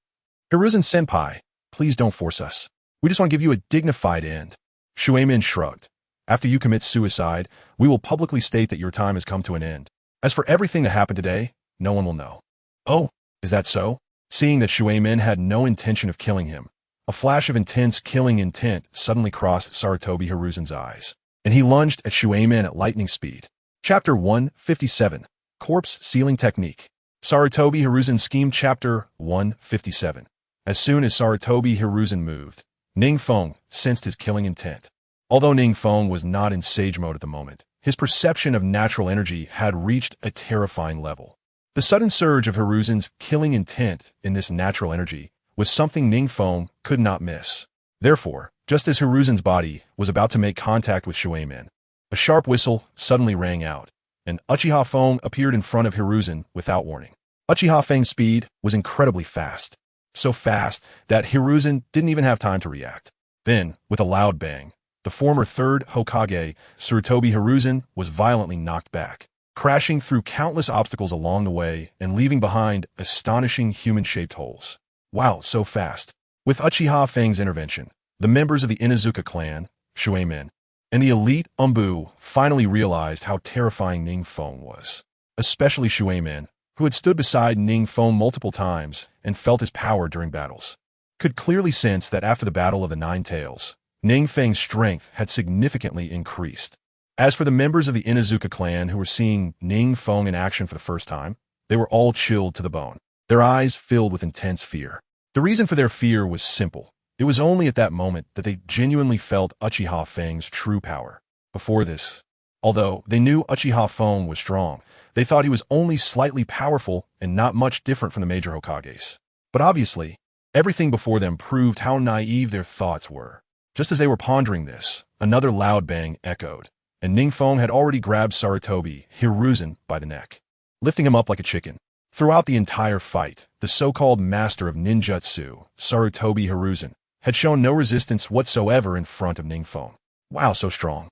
Hiruzen senpai, please don't force us. We just want to give you a dignified end. Shuemin shrugged. After you commit suicide, we will publicly state that your time has come to an end. As for everything that happened today, no one will know. Oh, is that so? Seeing that Shuemin had no intention of killing him, a flash of intense killing intent suddenly crossed Sarutobi Hiruzen's eyes, and he lunged at Shuemin at lightning speed. Chapter 157, Corpse Sealing Technique. Sarutobi Hiruzen Scheme Chapter 157. As soon as Sarutobi Hiruzen moved, NingFeng sensed his killing intent. Although NingFeng was not in sage mode at the moment, his perception of natural energy had reached a terrifying level. The sudden surge of Hiruzen's killing intent in this natural energy was something NingFeng could not miss. Therefore, just as Hiruzen's body was about to make contact with Shuemin, a sharp whistle suddenly rang out, and Uchiha Feng appeared in front of Hiruzen without warning. Uchiha Feng's speed was incredibly fast, so fast that Hiruzen didn't even have time to react. Then, with a loud bang, the former third Hokage, Sarutobi Hiruzen, was violently knocked back, crashing through countless obstacles along the way and leaving behind astonishing human-shaped holes. Wow, so fast. With Uchiha Feng's intervention, the members of the Inuzuka clan, Shuemin, and the elite Umbu finally realized how terrifying NingFeng was. Especially Shuemin, who had stood beside NingFeng multiple times and felt his power during battles, could clearly sense that after the Battle of the Nine Tails, NingFeng's strength had significantly increased. As for the members of the Inuzuka clan who were seeing NingFeng in action for the first time, they were all chilled to the bone, their eyes filled with intense fear. The reason for their fear was simple. It was only at that moment that they genuinely felt Uchiha Feng's true power. Before this, although they knew Uchiha Feng was strong, they thought he was only slightly powerful and not much different from the major Hokages. But obviously, everything before them proved how naive their thoughts were. Just as they were pondering this, another loud bang echoed, and NingFeng had already grabbed Sarutobi Hiruzen by the neck, lifting him up like a chicken. Throughout the entire fight, the so-called master of ninjutsu, Sarutobi Hiruzen, had shown no resistance whatsoever in front of NingFeng. Wow, so strong.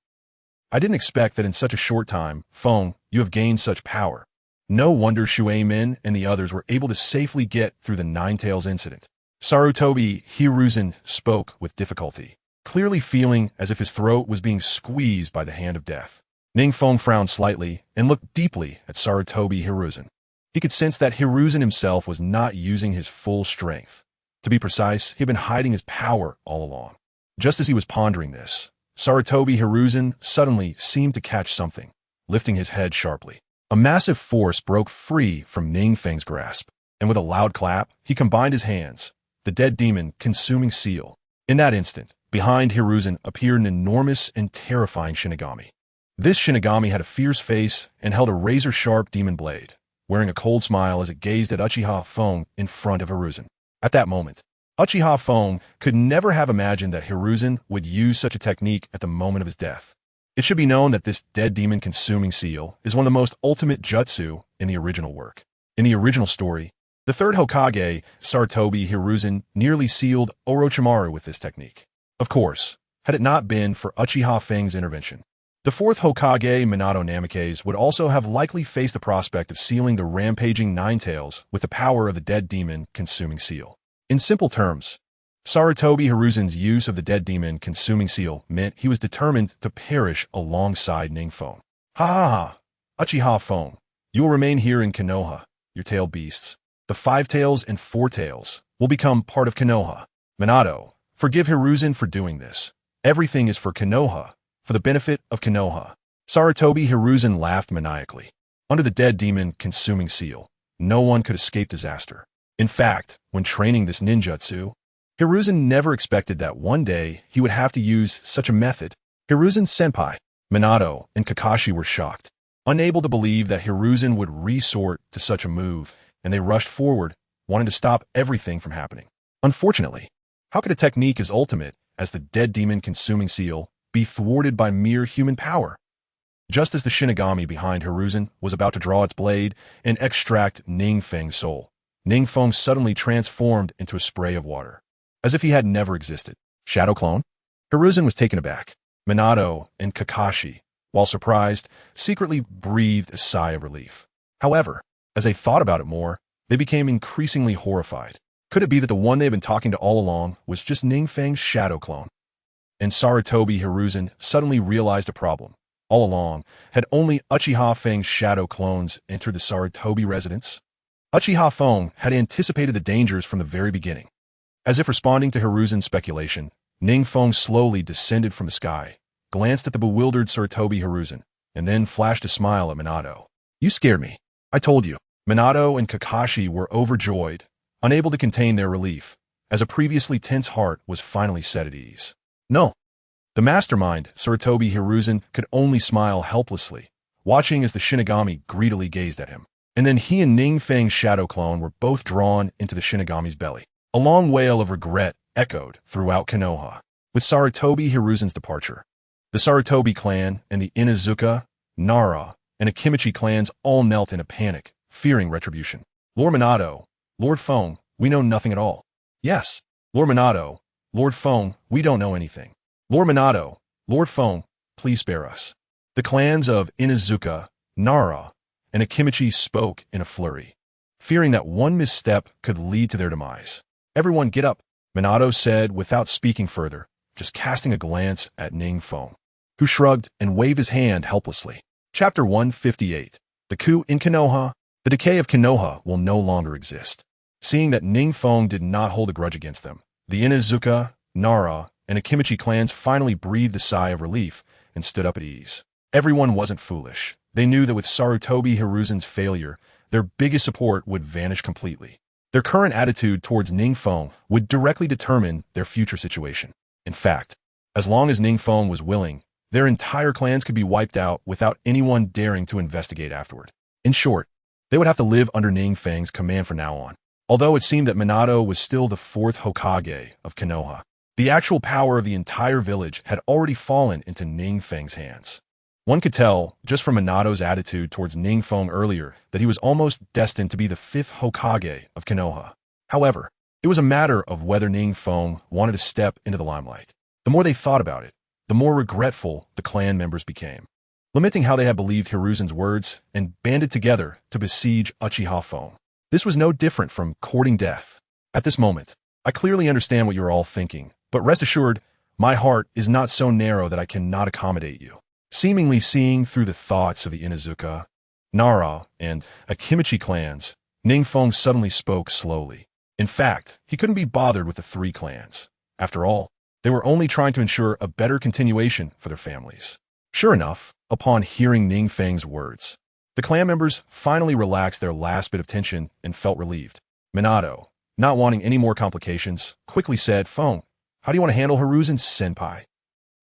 I didn't expect that in such a short time, Feng, you have gained such power. No wonder Shuemin and the others were able to safely get through the Nine Tails incident. Sarutobi Hiruzen spoke with difficulty, clearly feeling as if his throat was being squeezed by the hand of death. NingFeng frowned slightly and looked deeply at Sarutobi Hiruzen. He could sense that Hiruzen himself was not using his full strength. To be precise, he had been hiding his power all along. Just as he was pondering this, Sarutobi Hiruzen suddenly seemed to catch something, lifting his head sharply. A massive force broke free from NingFeng's grasp, and with a loud clap, he combined his hands, the dead demon consuming seal. In that instant, behind Hiruzen appeared an enormous and terrifying Shinigami. This Shinigami had a fierce face and held a razor-sharp demon blade, wearing a cold smile as it gazed at Uchiha Feng in front of Hiruzen. At that moment, Uchiha Feng could never have imagined that Hiruzen would use such a technique at the moment of his death. It should be known that this dead demon consuming seal is one of the most ultimate jutsu in the original work. In the original story, the third Hokage, Sarutobi Hiruzen, nearly sealed Orochimaru with this technique. Of course, had it not been for Uchiha Feng's intervention, the fourth Hokage, Minato Namikaze, would also have likely faced the prospect of sealing the rampaging Nine Tails with the power of the dead demon consuming seal. In simple terms, Sarutobi Hiruzen's use of the dead demon consuming seal meant he was determined to perish alongside NingFeng. Ha ha ha! Uchiha Feng, you will remain here in Konoha, your tail beasts. The 5 tails and 4 tails will become part of Konoha. Minato, forgive Hiruzen for doing this. Everything is for Konoha, for the benefit of Konoha. Sarutobi Hiruzen laughed maniacally. Under the dead demon consuming seal, no one could escape disaster. In fact, when training this ninjutsu, Hiruzen never expected that one day he would have to use such a method. Hiruzen's senpai, Minato, and Kakashi were shocked, unable to believe that Hiruzen would resort to such a move, and they rushed forward, wanting to stop everything from happening. Unfortunately, how could a technique as ultimate as the dead demon consuming seal be thwarted by mere human power? Just as the Shinigami behind Hiruzen was about to draw its blade and extract NingFeng's soul, NingFeng suddenly transformed into a spray of water, as if he had never existed. Shadow clone? Hiruzen was taken aback. Minato and Kakashi, while surprised, secretly breathed a sigh of relief. However, as they thought about it more, they became increasingly horrified. Could it be that the one they had been talking to all along was just NingFeng's shadow clone? And Sarutobi Hiruzen suddenly realized a problem. All along, had only Uchiha Feng's shadow clones entered the Sarutobi residence? Uchiha Feng had anticipated the dangers from the very beginning. As if responding to Hiruzen's speculation, NingFeng slowly descended from the sky, glanced at the bewildered Sarutobi Hiruzen, and then flashed a smile at Minato. You scared me. I told you. Minato and Kakashi were overjoyed, unable to contain their relief, as a previously tense heart was finally set at ease. No. The mastermind, Sarutobi Hiruzen, could only smile helplessly, watching as the Shinigami greedily gazed at him. And then he and NingFeng's shadow clone were both drawn into the Shinigami's belly. A long wail of regret echoed throughout Konoha. With Sarutobi Hiruzen's departure, the Sarutobi clan and the Inuzuka, Nara, and Akimichi clans all knelt in a panic, fearing retribution. Lord Minato, Lord Feng, we know nothing at all. Yes, Lord Minato, Lord Feng, we don't know anything. Lord Minato, Lord Feng, please spare us. The clans of Inuzuka, Nara, and Akimichi spoke in a flurry, fearing that one misstep could lead to their demise. Everyone get up, Minato said without speaking further, just casting a glance at NingFeng, who shrugged and waved his hand helplessly. Chapter 158. The coup in Konoha. The decay of Konoha will no longer exist. Seeing that NingFeng did not hold a grudge against them, the Inuzuka, Nara, and Akimichi clans finally breathed a sigh of relief and stood up at ease. Everyone wasn't foolish. They knew that with Sarutobi Hiruzen's failure, their biggest support would vanish completely. Their current attitude towards NingFeng would directly determine their future situation. In fact, as long as NingFeng was willing, their entire clans could be wiped out without anyone daring to investigate afterward. In short, they would have to live under NingFeng's command from now on. Although it seemed that Minato was still the fourth Hokage of Konoha, the actual power of the entire village had already fallen into NingFeng's hands. One could tell, just from Minato's attitude towards NingFeng earlier, that he was almost destined to be the fifth Hokage of Konoha. However, it was a matter of whether NingFeng wanted to step into the limelight. The more they thought about it, the more regretful the clan members became, lamenting how they had believed Hiruzen's words and banded together to besiege Uchiha Feng. This was no different from courting death. At this moment, I clearly understand what you're all thinking, but rest assured, my heart is not so narrow that I cannot accommodate you. Seemingly seeing through the thoughts of the Inuzuka, Nara, and Akimichi clans, NingFeng suddenly spoke slowly. In fact, he couldn't be bothered with the three clans. After all, they were only trying to ensure a better continuation for their families. Sure enough, upon hearing NingFeng's words, the clan members finally relaxed their last bit of tension and felt relieved. Minato, not wanting any more complications, quickly said, Feng, how do you want to handle Hiruzen's senpai?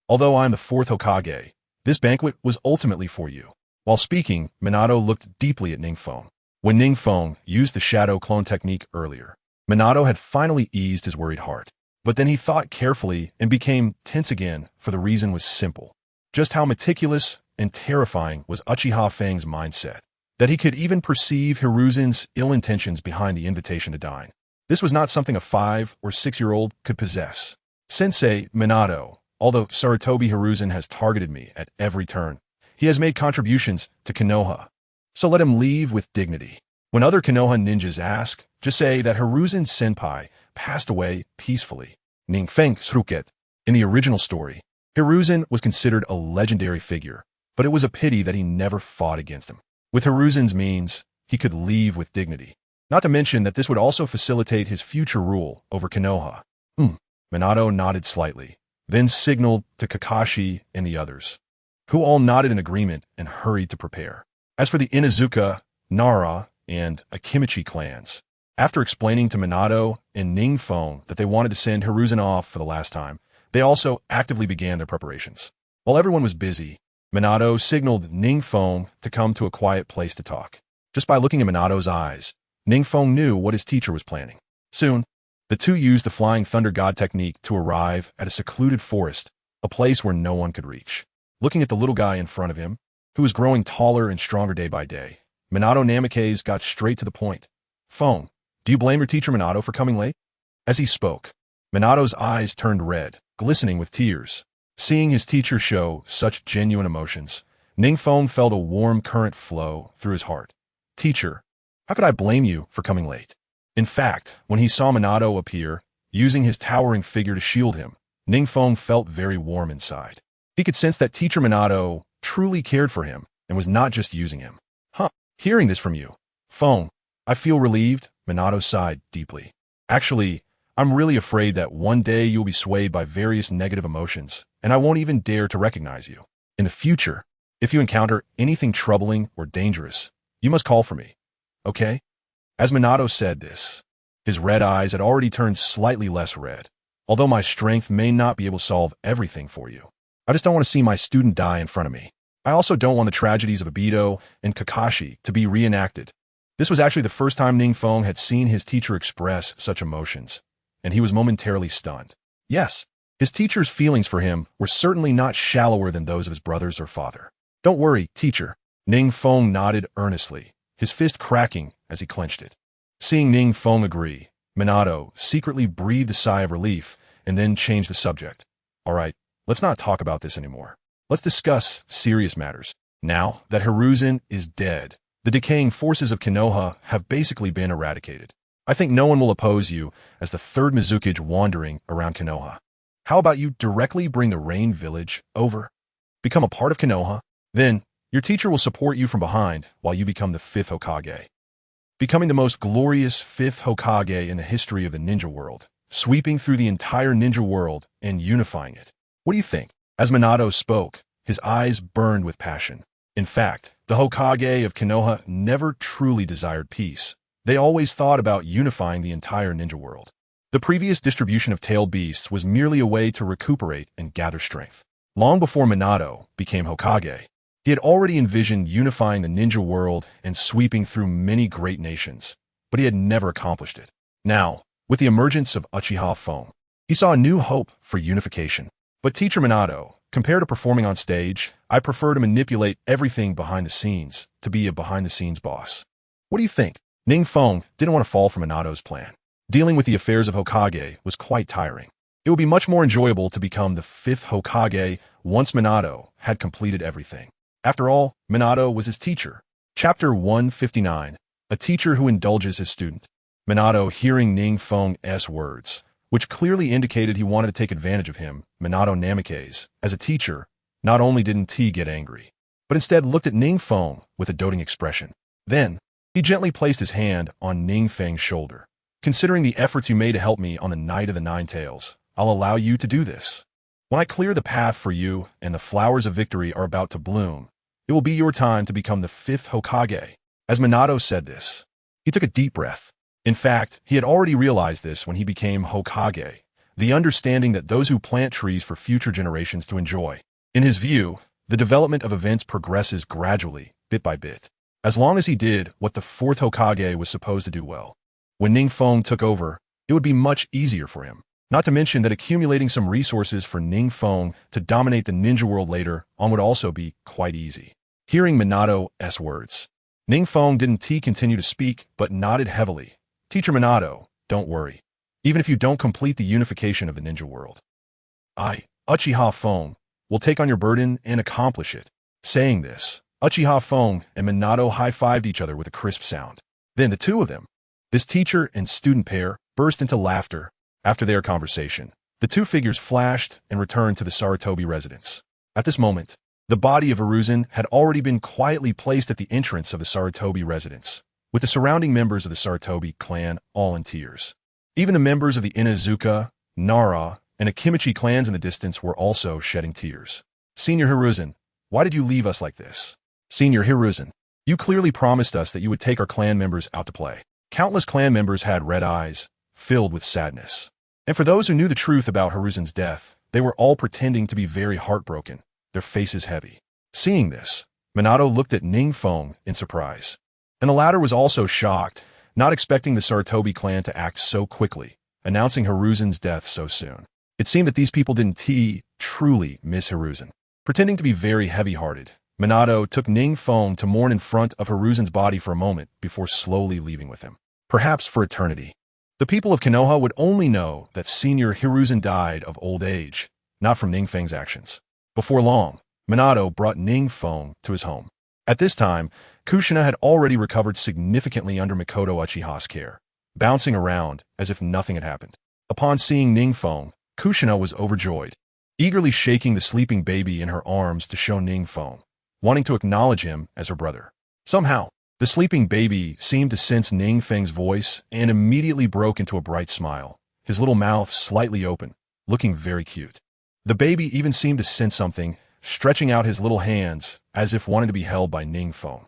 Although I'm the fourth Hokage, this banquet was ultimately for you. While speaking, Minato looked deeply at NingFeng. When NingFeng used the shadow clone technique earlier, Minato had finally eased his worried heart. But then he thought carefully and became tense again, for the reason was simple. Just how meticulous and terrifying was Uchiha Feng's mindset, that he could even perceive Hiruzen's ill intentions behind the invitation to dine. This was not something a 5- or 6-year-old could possess. Sensei Minato, although Sarutobi Hiruzen has targeted me at every turn, he has made contributions to Konoha, so let him leave with dignity. When other Konoha ninjas ask, just say that Hiruzen's senpai passed away peacefully. NingFeng Sruket. In the original story, Hiruzen was considered a legendary figure, but it was a pity that he never fought against him. With Hiruzen's means, he could leave with dignity. Not to mention that this would also facilitate his future rule over Konoha. Minato nodded slightly, then signaled to Kakashi and the others, who all nodded in agreement and hurried to prepare. As for the Inuzuka, Nara, and Akimichi clans, after explaining to Minato and NingFeng that they wanted to send Hiruzen off for the last time, they also actively began their preparations. While everyone was busy, Minato signaled NingFeng to come to a quiet place to talk. Just by looking at Minato's eyes, NingFeng knew what his teacher was planning. Soon, the two used the Flying Thunder God technique to arrive at a secluded forest, a place where no one could reach. Looking at the little guy in front of him, who was growing taller and stronger day by day. Minato Namikaze got straight to the point. "Feng, do you blame your teacher Minato for coming late?" As he spoke, Minato's eyes turned red, glistening with tears. Seeing his teacher show such genuine emotions, NingFeng felt a warm current flow through his heart. "Teacher, how could I blame you for coming late?" In fact, when he saw Minato appear, using his towering figure to shield him, NingFeng felt very warm inside. He could sense that teacher Minato truly cared for him and was not just using him. Hearing this from you, Feng, I feel relieved," Minato sighed deeply. "Actually, I'm really afraid that one day you'll be swayed by various negative emotions, and I won't even dare to recognize you. In the future, if you encounter anything troubling or dangerous, you must call for me. Okay?" As Minato said this, his red eyes had already turned slightly less red. "Although my strength may not be able to solve everything for you, I just don't want to see my student die in front of me. I also don't want the tragedies of Obito and Kakashi to be reenacted." This was actually the first time NingFeng had seen his teacher express such emotions, and he was momentarily stunned. Yes, his teacher's feelings for him were certainly not shallower than those of his brothers or father. "Don't worry, teacher." NingFeng nodded earnestly, his fist cracking as he clenched it. Seeing NingFeng agree, Minato secretly breathed a sigh of relief and then changed the subject. "All right, let's not talk about this anymore. Let's discuss serious matters. Now that Hiruzen is dead, the decaying forces of Konoha have basically been eradicated. I think no one will oppose you as the third Mizukage wandering around Konoha. How about you directly bring the Rain Village over? Become a part of Konoha? Then, your teacher will support you from behind while you become the 5th Hokage. Becoming the most glorious 5th Hokage in the history of the ninja world, sweeping through the entire ninja world and unifying it. What do you think?" As Minato spoke, his eyes burned with passion. In fact, the Hokage of Konoha never truly desired peace. They always thought about unifying the entire ninja world. The previous distribution of tailed beasts was merely a way to recuperate and gather strength. Long before Minato became Hokage, he had already envisioned unifying the ninja world and sweeping through many great nations, but he had never accomplished it. Now, with the emergence of Uchiha Feng, he saw a new hope for unification. "But teacher Minato, compared to performing on stage, I prefer to manipulate everything behind the scenes, to be a behind-the-scenes boss. What do you think?" NingFeng didn't want to fall for Minato's plan. Dealing with the affairs of Hokage was quite tiring. It would be much more enjoyable to become the 5th Hokage once Minato had completed everything. After all, Minato was his teacher. Chapter 159, A Teacher Who Indulges His Student. Minato, hearing NingFeng's words, which clearly indicated he wanted to take advantage of him, Minato Namikaze, as a teacher, not only didn't he get angry, but instead looked at NingFeng with a doting expression. Then, he gently placed his hand on NingFeng's shoulder. "Considering the efforts you made to help me on the Night of the Nine Tails, I'll allow you to do this. When I clear the path for you and the flowers of victory are about to bloom, it will be your time to become the 5th Hokage." As Minato said this, he took a deep breath. In fact, he had already realized this when he became Hokage, the understanding that those who plant trees for future generations to enjoy. In his view, the development of events progresses gradually, bit by bit, as long as he did what the 4th Hokage was supposed to do well. When NingFeng took over, it would be much easier for him. Not to mention that accumulating some resources for NingFeng to dominate the ninja world later on would also be quite easy. Hearing Minato's words, NingFeng didn't continue to speak, but nodded heavily. "Teacher Minato, don't worry. Even if you don't complete the unification of the ninja world, I, Uchiha Feng, will take on your burden and accomplish it." Saying this, Uchiha Feng and Minato high-fived each other with a crisp sound. Then the two of them, this teacher and student pair, burst into laughter. After their conversation, the two figures flashed and returned to the Sarutobi residence. At this moment, the body of Hiruzen had already been quietly placed at the entrance of the Sarutobi residence, with the surrounding members of the Sarutobi clan all in tears. Even the members of the Inazuka, Nara, and Akimichi clans in the distance were also shedding tears. "Senior Hiruzen, why did you leave us like this?" "Senior Hiruzen, you clearly promised us that you would take our clan members out to play." Countless clan members had red eyes, filled with sadness. And for those who knew the truth about Hiruzen's death, they were all pretending to be very heartbroken, their faces heavy. Seeing this, Minato looked at NingFeng in surprise. And the latter was also shocked, not expecting the Sarutobi clan to act so quickly, announcing Hiruzen's death so soon. It seemed that these people didn't truly miss Hiruzen. Pretending to be very heavy-hearted, Minato took NingFeng to mourn in front of Hiruzen's body for a moment before slowly leaving with him, perhaps for eternity. The people of Konoha would only know that Senior Hiruzen died of old age, not from NingFeng's actions. Before long, Minato brought NingFeng to his home. At this time, Kushina had already recovered significantly under Mikoto Uchiha's care, bouncing around as if nothing had happened. Upon seeing NingFeng, Kushina was overjoyed, eagerly shaking the sleeping baby in her arms to show NingFeng, wanting to acknowledge him as her brother. Somehow, the sleeping baby seemed to sense NingFeng's voice and immediately broke into a bright smile, his little mouth slightly open, looking very cute. The baby even seemed to sense something, stretching out his little hands as if wanting to be held by NingFeng.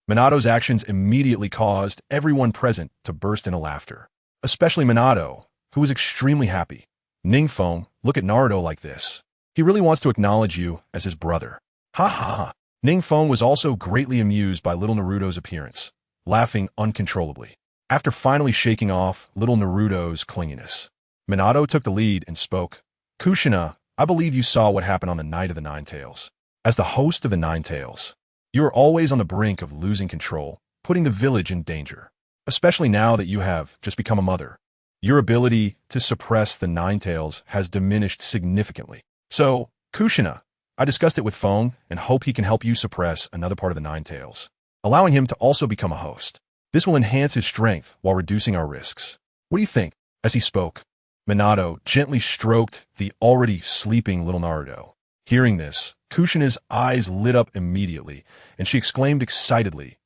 Minato's actions immediately caused everyone present to burst into laughter, especially Minato, who was extremely happy. NingFeng, look at Naruto like this. He really wants to acknowledge you as his brother. Ha ha ha. NingFeng was also greatly amused by little Naruto's appearance, laughing uncontrollably. After finally shaking off little Naruto's clinginess, Minato took the lead and spoke. Kushina, I believe you saw what happened on the night of the Nine Tails. As the host of the Nine Tails, you are always on the brink of losing control, putting the village in danger, especially now that you have just become a mother. Your ability to suppress the Nine Tails has diminished significantly. So, Kushina, I discussed it with Feng and hope he can help you suppress another part of the Nine Tails, allowing him to also become a host. This will enhance his strength while reducing our risks. What do you think? As he spoke, Minato gently stroked the already sleeping little Naruto. Hearing this, Kushina's eyes lit up immediately, and she exclaimed excitedly,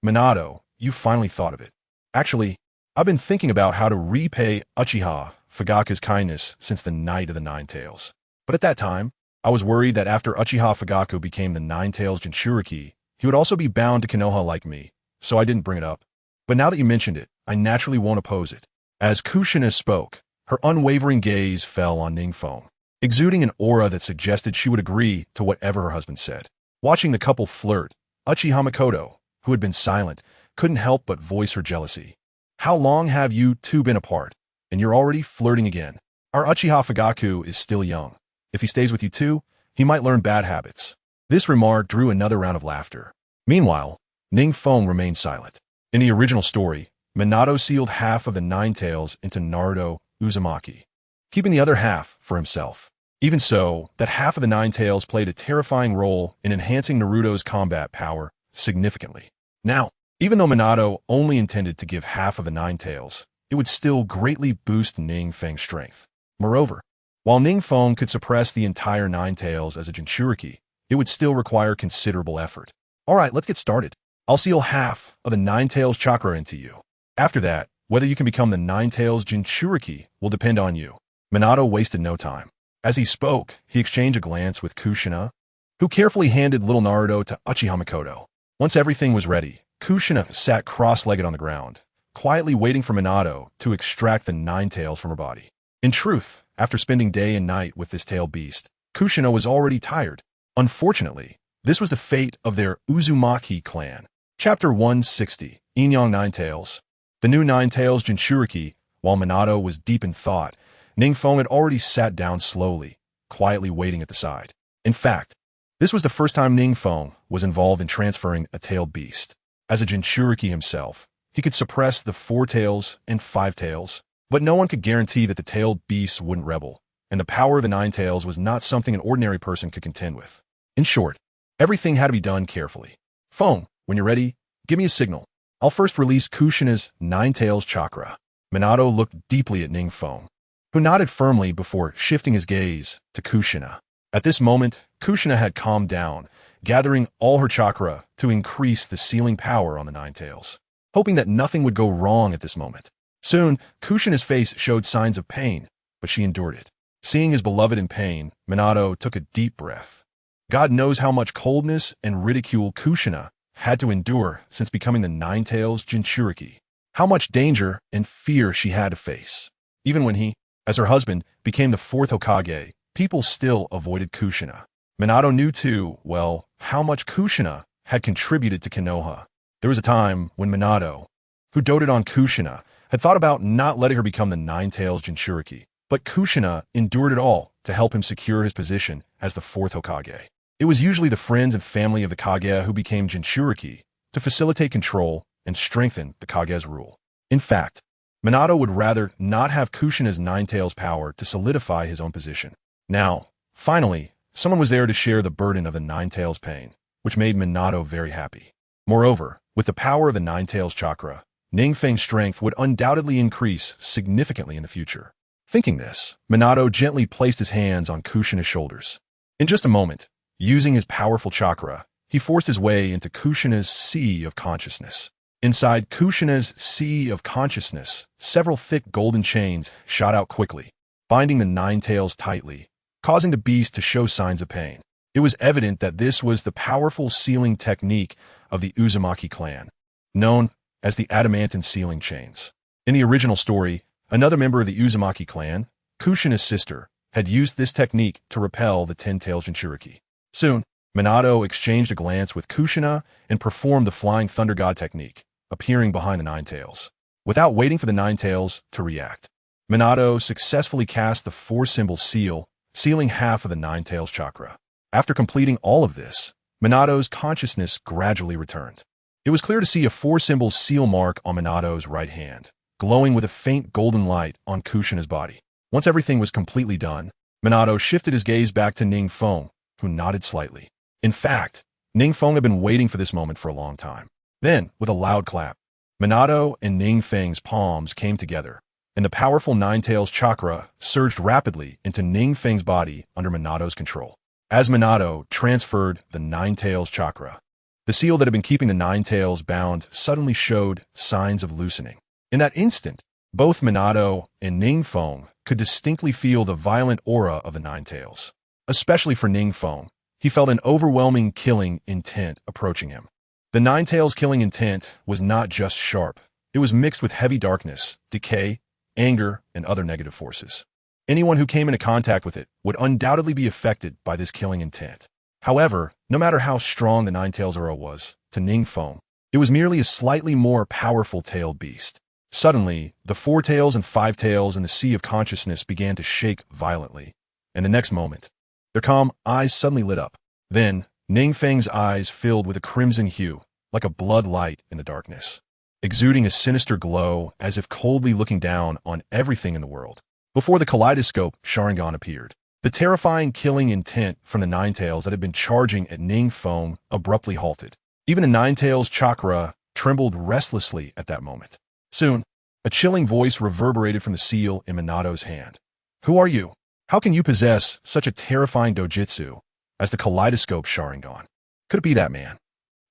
Minato, you finally thought of it. Actually, I've been thinking about how to repay Uchiha Fugaku's kindness since the night of the Nine Tails. But at that time, I was worried that after Uchiha Fugaku became the Nine Tails Jinchuriki, he would also be bound to Konoha like me, so I didn't bring it up. But now that you mentioned it, I naturally won't oppose it. As Kushina spoke, her unwavering gaze fell on NingFeng, exuding an aura that suggested she would agree to whatever her husband said. Watching the couple flirt, Uchiha Mikoto, who had been silent, couldn't help but voice her jealousy. How long have you two been apart? And you're already flirting again. Our Uchiha Fugaku is still young. If he stays with you too, he might learn bad habits. This remark drew another round of laughter. Meanwhile, NingFeng remained silent. In the original story, Minato sealed half of the Nine Tails into Naruto Uzumaki, keeping the other half for himself. Even so, that half of the Nine Tails played a terrifying role in enhancing Naruto's combat power significantly. Now, even though Minato only intended to give half of the Nine Tails, it would still greatly boost NingFeng's strength. Moreover, while NingFeng could suppress the entire Nine Tails as a Jinchuriki, it would still require considerable effort. Alright, let's get started. I'll seal half of the Nine Tails chakra into you. After that, whether you can become the Nine Tails Jinchuriki will depend on you. Minato wasted no time. As he spoke, he exchanged a glance with Kushina, who carefully handed little Naruto to Uchiha Mikoto. Once everything was ready, Kushina sat cross-legged on the ground, quietly waiting for Minato to extract the Nine Tails from her body. In truth, after spending day and night with this tailed beast, Kushina was already tired. Unfortunately, this was the fate of their Uzumaki clan. Chapter 160, Inyang Nine Tails. The new Nine Tails Jinchuriki, while Minato was deep in thought, NingFeng had already sat down slowly, quietly waiting at the side. In fact, this was the first time NingFeng was involved in transferring a tailed beast. As a Jinchuriki himself, he could suppress the Four Tails and Five Tails, but no one could guarantee that the tailed beast wouldn't rebel, and the power of the Nine Tails was not something an ordinary person could contend with. In short, everything had to be done carefully. Feng, when you're ready, give me a signal. I'll first release Kushina's Nine Tails chakra. Minato looked deeply at NingFeng, who nodded firmly before shifting his gaze to Kushina. At this moment, Kushina had calmed down, gathering all her chakra to increase the sealing power on the Nine Tails, hoping that nothing would go wrong at this moment. Soon, Kushina's face showed signs of pain, but she endured it. Seeing his beloved in pain, Minato took a deep breath. God knows how much coldness and ridicule Kushina had to endure since becoming the Nine Tails Jinchuriki. How much danger and fear she had to face. Even when he, as her husband, became the fourth Hokage, people still avoided Kushina. Minato knew too, well, how much Kushina had contributed to Konoha. There was a time when Minato, who doted on Kushina, had thought about not letting her become the Nine Tails Jinchuriki, but Kushina endured it all to help him secure his position as the fourth Hokage. It was usually the friends and family of the Kage who became Jinchuriki to facilitate control and strengthen the Kage's rule. In fact, Minato would rather not have Kushina's Nine-Tails power to solidify his own position. Now, finally, someone was there to share the burden of the Nine-Tails pain, which made Minato very happy. Moreover, with the power of the Nine-Tails chakra, NingFeng's strength would undoubtedly increase significantly in the future. Thinking this, Minato gently placed his hands on Kushina's shoulders. In just a moment, using his powerful chakra, he forced his way into Kushina's sea of consciousness. Inside Kushina's sea of consciousness, several thick golden chains shot out quickly, binding the Nine-Tails tightly, causing the beast to show signs of pain. It was evident that this was the powerful sealing technique of the Uzumaki clan, known as the adamantine sealing chains. In the original story, another member of the Uzumaki clan, Kushina's sister, had used this technique to repel the Ten-Tails Jinchuriki. Soon, Minato exchanged a glance with Kushina and performed the Flying Thunder God technique, appearing behind the Nine-Tails. Without waiting for the Nine-Tails to react, Minato successfully cast the four-symbol seal, sealing half of the Nine-Tails chakra. After completing all of this, Minato's consciousness gradually returned. It was clear to see a four-symbol seal mark on Minato's right hand, glowing with a faint golden light on Kushina's body. Once everything was completely done, Minato shifted his gaze back to NingFeng, who nodded slightly. In fact, NingFeng had been waiting for this moment for a long time. Then, with a loud clap, Minato and NingFeng's palms came together, and the powerful Nine-Tails chakra surged rapidly into NingFeng's body under Minato's control. As Minato transferred the Nine-Tails chakra, the seal that had been keeping the Nine-Tails bound suddenly showed signs of loosening. In that instant, both Minato and NingFeng could distinctly feel the violent aura of the Nine-Tails. Especially for NingFeng, he felt an overwhelming killing intent approaching him. The Nine-Tails killing intent was not just sharp. It was mixed with heavy darkness, decay, anger, and other negative forces. Anyone who came into contact with it would undoubtedly be affected by this killing intent. However, no matter how strong the Nine-Tails aura was, to NingFeng, it was merely a slightly more powerful tailed beast. Suddenly, the Four Tails and Five Tails in the Sea of Consciousness began to shake violently, and the next moment, their calm eyes suddenly lit up. Then, NingFeng's eyes filled with a crimson hue, like a blood light in the darkness, exuding a sinister glow as if coldly looking down on everything in the world. Before the kaleidoscope Sharingan appeared, the terrifying killing intent from the Nine-Tails that had been charging at NingFeng abruptly halted. Even the Nine-Tails chakra trembled restlessly at that moment. Soon, a chilling voice reverberated from the seal in Minato's hand. "Who are you? How can you possess such a terrifying dojutsu as the kaleidoscope Sharingan? Could it be that man?"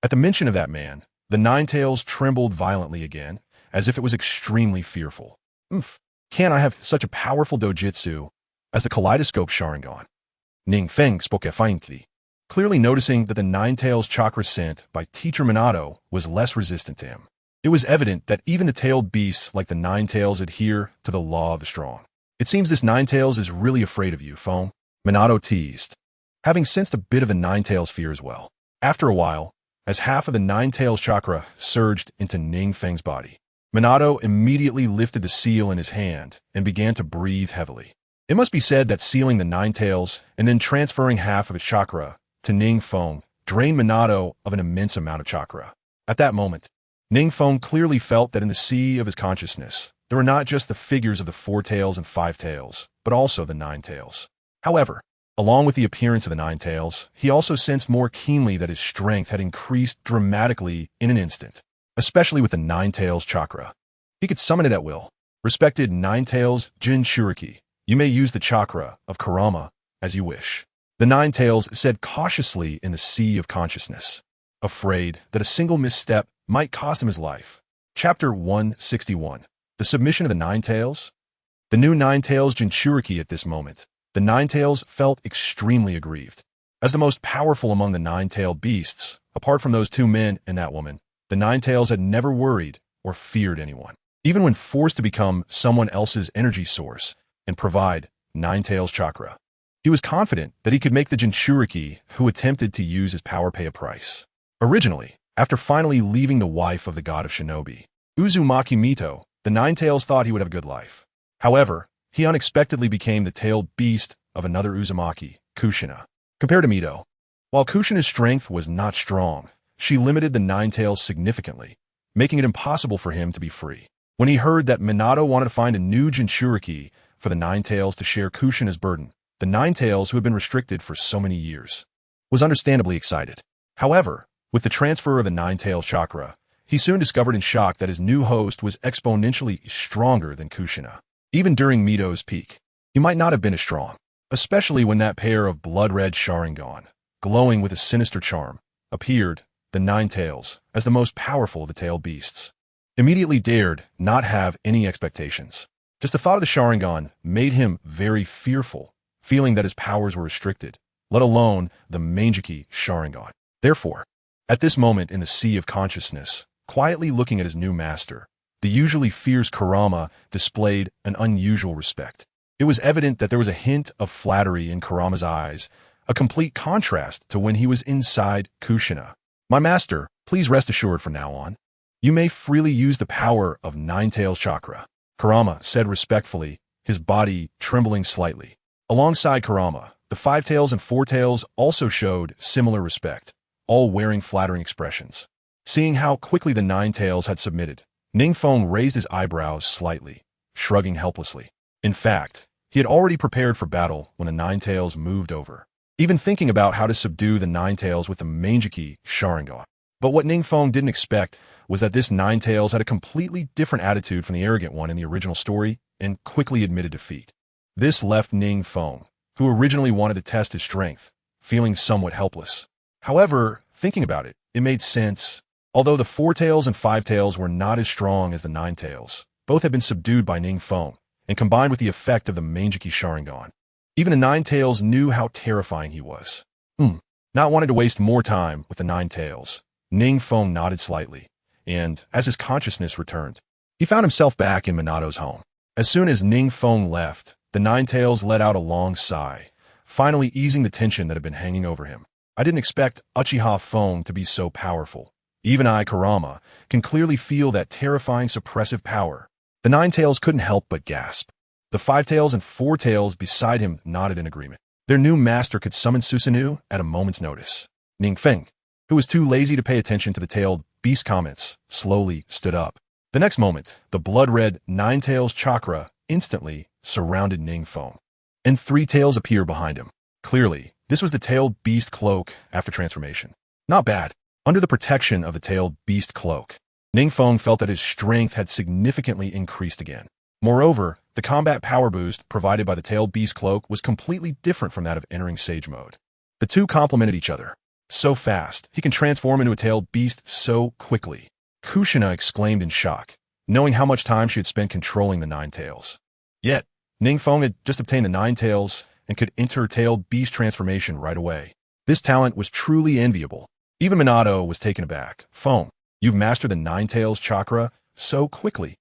At the mention of that man, the Nine-Tails trembled violently again, as if it was extremely fearful. Can I have such a powerful dojutsu as the kaleidoscope Sharingan?" NingFeng spoke faintly, clearly noticing that the Nine-Tails chakra sent by Teacher Minato was less resistant to him. It was evident that even the tailed beasts like the Nine-Tails adhere to the law of the strong. "It seems this Nine-Tails is really afraid of you, Foam," Minato teased, having sensed a bit of the Nine-Tails fear as well. After a while, as half of the Nine-Tails chakra surged into NingFeng's body, Minato immediately lifted the seal in his hand and began to breathe heavily. It must be said that sealing the Nine-Tails and then transferring half of its chakra to NingFeng drained Minato of an immense amount of chakra. At that moment, NingFeng clearly felt that in the sea of his consciousness, there were not just the figures of the Four Tails and Five Tails, but also the Nine-Tails. However, along with the appearance of the Nine-Tails, he also sensed more keenly that his strength had increased dramatically in an instant, especially with the Nine-Tails chakra. He could summon it at will. "Respected Nine-Tails Jinchuriki, you may use the chakra of Kurama as you wish," the Nine-Tails said cautiously in the sea of consciousness, afraid that a single misstep might cost him his life. Chapter 161. The Submission of the Nine-Tails. The new Nine-Tails Jinchuriki at this moment, the Nine-Tails felt extremely aggrieved. As the most powerful among the nine-tailed beasts, apart from those two men and that woman, the Nine-Tails had never worried or feared anyone. Even when forced to become someone else's energy source and provide Nine-Tails chakra, he was confident that he could make the Jinchuriki who attempted to use his power pay a price. Originally, after finally leaving the wife of the god of shinobi, Uzumaki Mito, the Nine-Tails thought he would have a good life. However, he unexpectedly became the tailed beast of another Uzumaki, Kushina. Compared to Mito, While Kushina's strength was not strong, she limited the Ninetales significantly, making it impossible for him to be free. When he heard that Minato wanted to find a new Jinchuriki for the Ninetales to share Kushina's burden, the Ninetales, who had been restricted for so many years, was understandably excited. However, with the transfer of the Ninetales chakra, he soon discovered in shock that his new host was exponentially stronger than Kushina. Even during Mito's peak, he might not have been as strong, especially when that pair of blood-red Sharingan, glowing with a sinister charm, appeared. The Ninetales, as the most powerful of the tailed beasts, immediately dared not have any expectations. Just the thought of the Sharingan made him very fearful, feeling that his powers were restricted, let alone the Mangeki Sharingan. Therefore, at this moment in the sea of consciousness, quietly looking at his new master, the usually fierce Kurama displayed an unusual respect. It was evident that there was a hint of flattery in Kurama's eyes, a complete contrast to when he was inside Kushina. My master, please rest assured from now on, you may freely use the power of Ninetales chakra, Kurama said respectfully, his body trembling slightly. Alongside Kurama, the Five Tails and Four Tails also showed similar respect, all wearing flattering expressions. Seeing how quickly the Ninetales had submitted, NingFeng raised his eyebrows slightly, shrugging helplessly. In fact, he had already prepared for battle when the Ninetales moved over, even thinking about how to subdue the Ninetales with the Mangeki Sharingan. But what NingFeng didn't expect was that this Ninetales had a completely different attitude from the arrogant one in the original story and quickly admitted defeat. This left NingFeng, who originally wanted to test his strength, feeling somewhat helpless. However, thinking about it, it made sense. Although the Four Tails and Five Tails were not as strong as the Ninetales, both had been subdued by NingFeng and combined with the effect of the Mangeki Sharingan. Even the Ninetales knew how terrifying he was. Not wanting to waste more time with the Ninetales, NingFeng nodded slightly, and as his consciousness returned, he found himself back in Minato's home. As soon as NingFeng left, the Ninetales let out a long sigh, finally easing the tension that had been hanging over him. I didn't expect Uchiha Feng to be so powerful. Even I, Kurama, can clearly feel that terrifying suppressive power. The Ninetales couldn't help but gasp. The Five Tails and Four Tails beside him nodded in agreement. Their new master could summon Susanoo at a moment's notice. NingFeng, who was too lazy to pay attention to the tailed beast comments, slowly stood up. The next moment, the blood-red Ninetales chakra instantly surrounded NingFeng, and Three Tails appeared behind him. Clearly, this was the tailed beast cloak after transformation. Not bad. Under the protection of the tailed beast cloak, NingFeng felt that his strength had significantly increased again. Moreover, the combat power boost provided by the tailed beast cloak was completely different from that of entering Sage mode. The two complemented each other. So fast, he can transform into a tailed beast so quickly. Kushina exclaimed in shock, knowing how much time she had spent controlling the Ninetales. Yet, NingFeng had just obtained the Ninetales and could enter tailed beast transformation right away. This talent was truly enviable. Even Minato was taken aback. Feng, you've mastered the Ninetales chakra so quickly.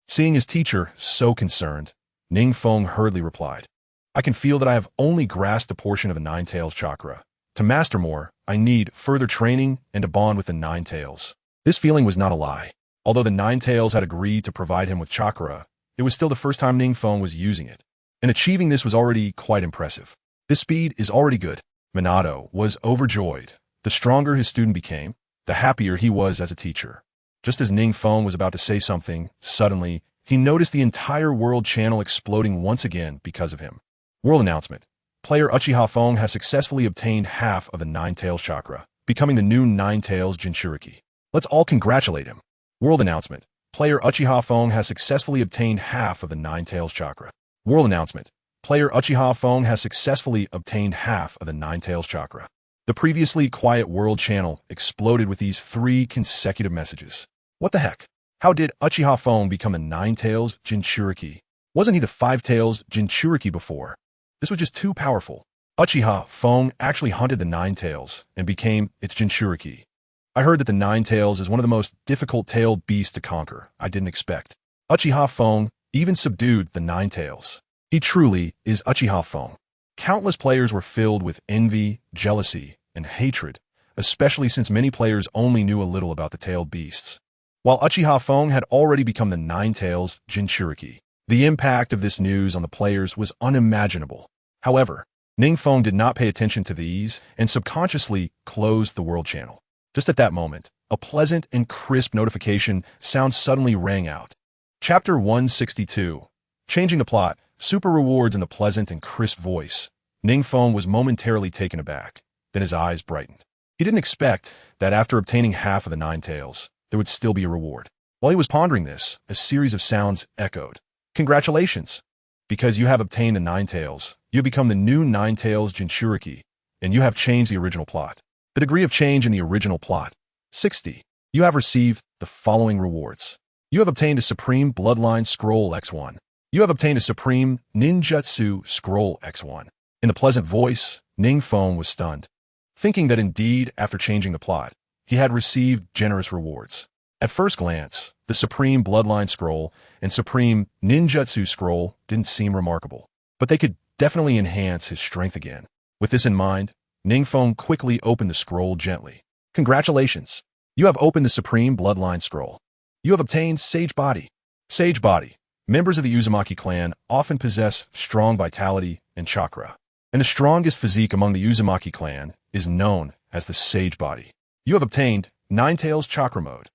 Seeing his teacher so concerned, NingFeng hurriedly replied, I can feel that I have only grasped a portion of the Ninetales chakra. To master more, I need further training and to bond with the Ninetales. This feeling was not a lie. Although the Ninetales had agreed to provide him with chakra, it was still the first time NingFeng was using it, and achieving this was already quite impressive. This speed is already good. Minato was overjoyed. The stronger his student became, the happier he was as a teacher. Just as NingFeng was about to say something, suddenly, he noticed the entire world channel exploding once again because of him. World announcement. Player Uchiha Feng has successfully obtained half of the Ninetales chakra, becoming the new Ninetales Jinchuriki. Let's all congratulate him. World announcement. Player Uchiha Feng has successfully obtained half of the Ninetales chakra. World announcement. Player Uchiha Feng has successfully obtained half of the Ninetales chakra. The previously quiet world channel exploded with these 3 consecutive messages. What the heck? How did Uchiha Feng become the Ninetales Jinchuriki? Wasn't he the Five Tails Jinchuriki before? This was just too powerful. Uchiha Feng actually hunted the Ninetales and became its Jinchuriki. I heard that the Ninetales is one of the most difficult tailed beasts to conquer. I didn't expect. Uchiha Feng even subdued the Ninetales. He truly is Uchiha Feng. Countless players were filled with envy, jealousy, and hatred, especially since many players only knew a little about the tailed beasts. While Uchiha Feng had already become the Ninetales Jinchuriki, the impact of this news on the players was unimaginable. However, NingFeng did not pay attention to these and subconsciously closed the world channel. Just at that moment, a pleasant and crisp notification sound suddenly rang out. Chapter 162. Changing the plot, super rewards in the pleasant and crisp voice. NingFeng was momentarily taken aback. Then his eyes brightened. He didn't expect that after obtaining half of the 9 tails, there would still be a reward. While he was pondering this, a series of sounds echoed. Congratulations! Because you have obtained the 9 tails, you have become the new 9 tails Jinchuriki, and you have changed the original plot. The degree of change in the original plot. 60. You have received the following rewards. You have obtained a Supreme Bloodline Scroll X1. You have obtained a Supreme Ninjutsu Scroll X1. In the pleasant voice, NingFeng was stunned, thinking that indeed, after changing the plot, he had received generous rewards. At first glance, the Supreme Bloodline Scroll and Supreme Ninjutsu Scroll didn't seem remarkable, but they could definitely enhance his strength again. With this in mind, NingFeng quickly opened the scroll gently. Congratulations! You have opened the Supreme Bloodline Scroll. You have obtained Sage Body. Sage Body. Members of the Uzumaki clan often possess strong vitality and chakra, and the strongest physique among the Uzumaki clan is known as the Sage Body. You have obtained 9 Tails Chakra Mode.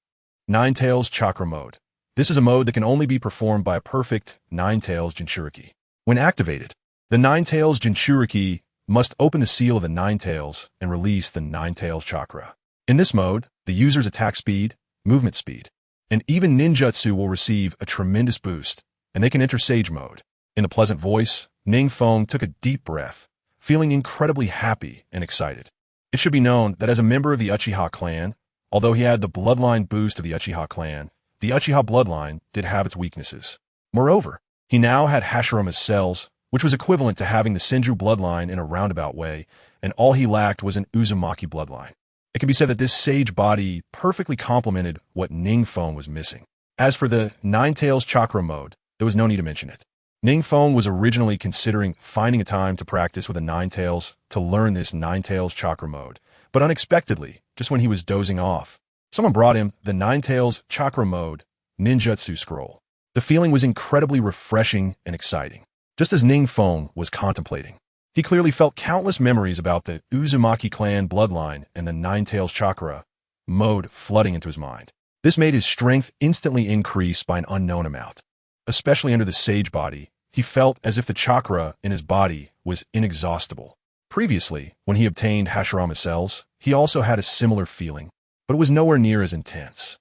9 Tails Chakra Mode. This is a mode that can only be performed by a perfect 9 Tails Jinchuriki. When activated, the 9 Tails Jinchuriki must open the seal of the 9 Tails and release the 9 Tails Chakra. In this mode, the user's attack speed, movement speed, and even ninjutsu will receive a tremendous boost, and they can enter Sage Mode. In the pleasant voice, NingFeng took a deep breath, feeling incredibly happy and excited. It should be known that as a member of the Uchiha clan, although he had the bloodline boost of the Uchiha clan, the Uchiha bloodline did have its weaknesses. Moreover, he now had Hashiroma's cells, which was equivalent to having the Senju bloodline in a roundabout way, and all he lacked was an Uzumaki bloodline. It can be said that this Sage Body perfectly complemented what NingFeng was missing. As for the 9 Tails Chakra Mode, there was no need to mention it. NingFeng was originally considering finding a time to practice with a 9 Tails to learn this 9 Tails Chakra Mode, but unexpectedly, just when he was dozing off, someone brought him the 9 Tails Chakra Mode Ninjutsu Scroll. The feeling was incredibly refreshing and exciting, just as NingFeng was contemplating. He clearly felt countless memories about the Uzumaki clan bloodline and the 9 Tails Chakra mode flooding into his mind. This made his strength instantly increase by an unknown amount. Especially under the Sage Body, he felt as if the chakra in his body was inexhaustible. Previously, when he obtained Hashirama cells, he also had a similar feeling, but it was nowhere near as intense.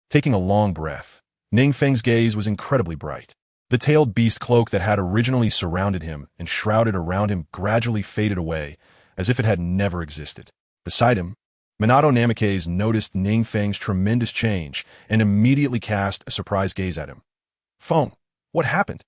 Taking a long breath, NingFeng's gaze was incredibly bright. The tailed beast cloak that had originally surrounded him and shrouded around him gradually faded away, as if it had never existed. Beside him, Minato Namikaze noticed NingFeng's tremendous change and immediately cast a surprised gaze at him. Feng, what happened?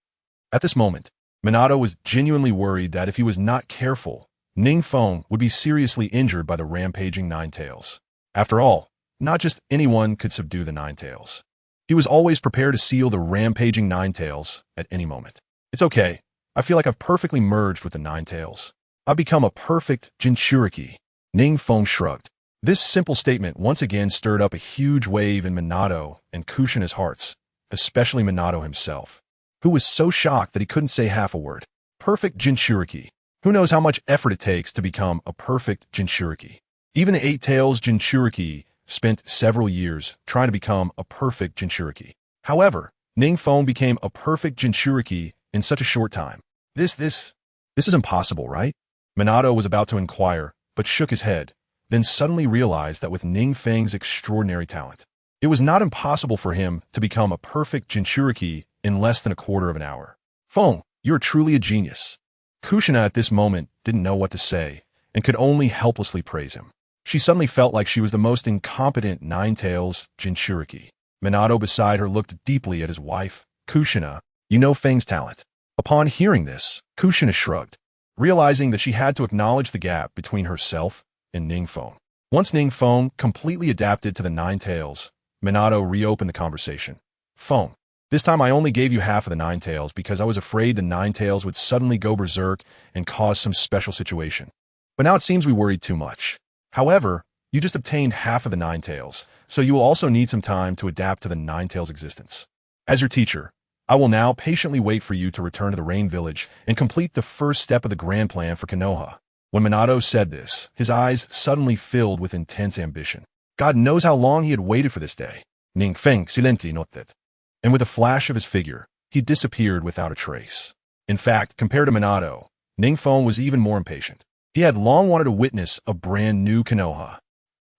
At this moment, Minato was genuinely worried that if he was not careful, NingFeng would be seriously injured by the rampaging 9 Tails. After all, not just anyone could subdue the 9 Tails. He was always prepared to seal the rampaging 9 Tails at any moment. It's okay. I feel like I've perfectly merged with the 9 Tails. I've become a perfect Jinchuriki. NingFeng shrugged. This simple statement once again stirred up a huge wave in Minato and Kushina's hearts, especially Minato himself, who was so shocked that he couldn't say half a word. Perfect Jinchuriki. Who knows how much effort it takes to become a perfect Jinchuriki? Even the 8 Tails Jinchuriki spent several years trying to become a perfect Jinchuriki. However, NingFeng became a perfect Jinchuriki in such a short time. This is impossible, right? Minato was about to inquire, but shook his head, then suddenly realized that with NingFeng's extraordinary talent, it was not impossible for him to become a perfect Jinchuriki in less than a quarter of an hour. Feng, you're truly a genius. Kushina at this moment didn't know what to say and could only helplessly praise him. She suddenly felt like she was the most incompetent 9 Tails Jinchuriki. Minato beside her looked deeply at his wife, Kushina. You know Feng's talent. Upon hearing this, Kushina shrugged, realizing that she had to acknowledge the gap between herself and NingFeng. Once NingFeng completely adapted to the 9 Tails, Minato reopened the conversation. Feng, this time I only gave you half of the 9 Tails because I was afraid the 9 Tails would suddenly go berserk and cause some special situation. But now it seems we worried too much. However, you just obtained half of the 9 Tails, so you will also need some time to adapt to the 9 Tails existence. As your teacher, I will now patiently wait for you to return to the Rain Village and complete the first step of the grand plan for Konoha. When Minato said this, his eyes suddenly filled with intense ambition. God knows how long he had waited for this day. NingFeng silently noted. And with a flash of his figure, he disappeared without a trace. In fact, compared to Minato, NingFeng was even more impatient. He had long wanted to witness a brand new Konoha.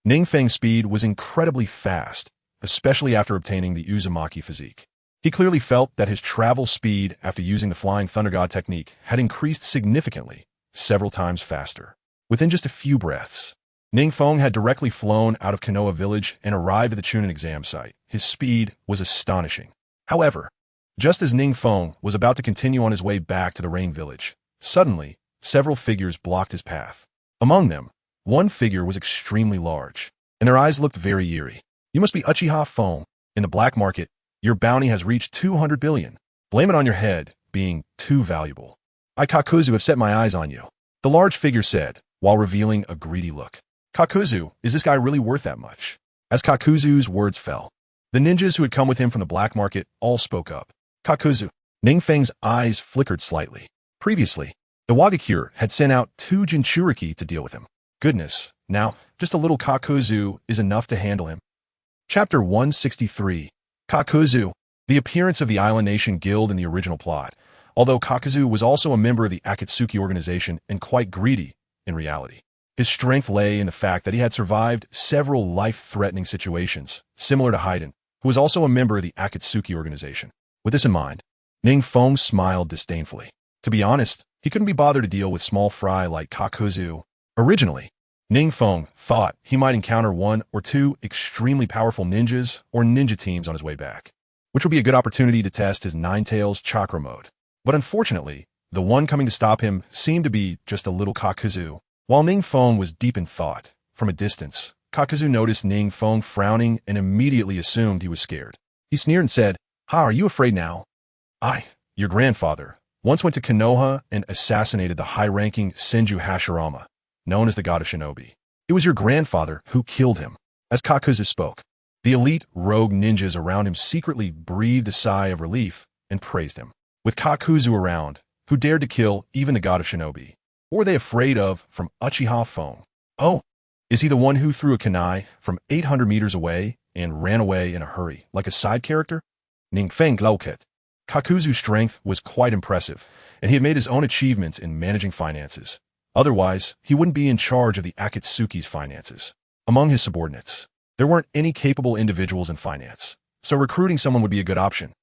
NingFeng's speed was incredibly fast, especially after obtaining the Uzumaki physique. He clearly felt that his travel speed after using the Flying Thunder God technique had increased significantly, several times faster. Within just a few breaths, NingFeng had directly flown out of Konoha Village and arrived at the Chunin exam site. His speed was astonishing. However, just as NingFeng was about to continue on his way back to the Rain Village, suddenly, several figures blocked his path. Among them, one figure was extremely large, and their eyes looked very eerie. You must be Uchiha Feng. In the black market, your bounty has reached 200 billion. Blame it on your head being too valuable. I, Kakuzu, have set my eyes on you, the large figure said, while revealing a greedy look. Kakuzu, is this guy really worth that much? As Kakuzu's words fell, the ninjas who had come with him from the black market all spoke up. Kakuzu. NingFeng's eyes flickered slightly. Previously, the Wagakure had sent out 2 Jinchuriki to deal with him. Goodness, now, just a little Kakuzu is enough to handle him. Chapter 163. Kakuzu. The appearance of the Island Nation Guild in the original plot, although Kakuzu was also a member of the Akatsuki organization and quite greedy in reality. His strength lay in the fact that he had survived several life-threatening situations, similar to Haiden, who was also a member of the Akatsuki organization. With this in mind, NingFeng smiled disdainfully. To be honest, he couldn't be bothered to deal with small fry like Kakuzu. Originally, NingFeng thought he might encounter 1 or 2 extremely powerful ninjas or ninja teams on his way back, which would be a good opportunity to test his Nine-Tails chakra mode. But unfortunately, the one coming to stop him seemed to be just a little Kakuzu. While NingFeng was deep in thought, from a distance, Kakuzu noticed NingFeng frowning and immediately assumed he was scared. He sneered and said, "Ha, are you afraid now? Your grandfather, once went to Konoha and assassinated the high-ranking Senju Hashirama, known as the God of Shinobi. It was your grandfather who killed him." As Kakuzu spoke, the elite rogue ninjas around him secretly breathed a sigh of relief and praised him. With Kakuzu around, who dared to kill even the God of Shinobi? What were they afraid of from Uchiha Feng? Oh, is he the one who threw a kunai from 800 meters away and ran away in a hurry, like a side character? NingFeng Glauket. Kakuzu's strength was quite impressive, and he had made his own achievements in managing finances. Otherwise, he wouldn't be in charge of the Akatsuki's finances. Among his subordinates, there weren't any capable individuals in finance, so recruiting someone would be a good option.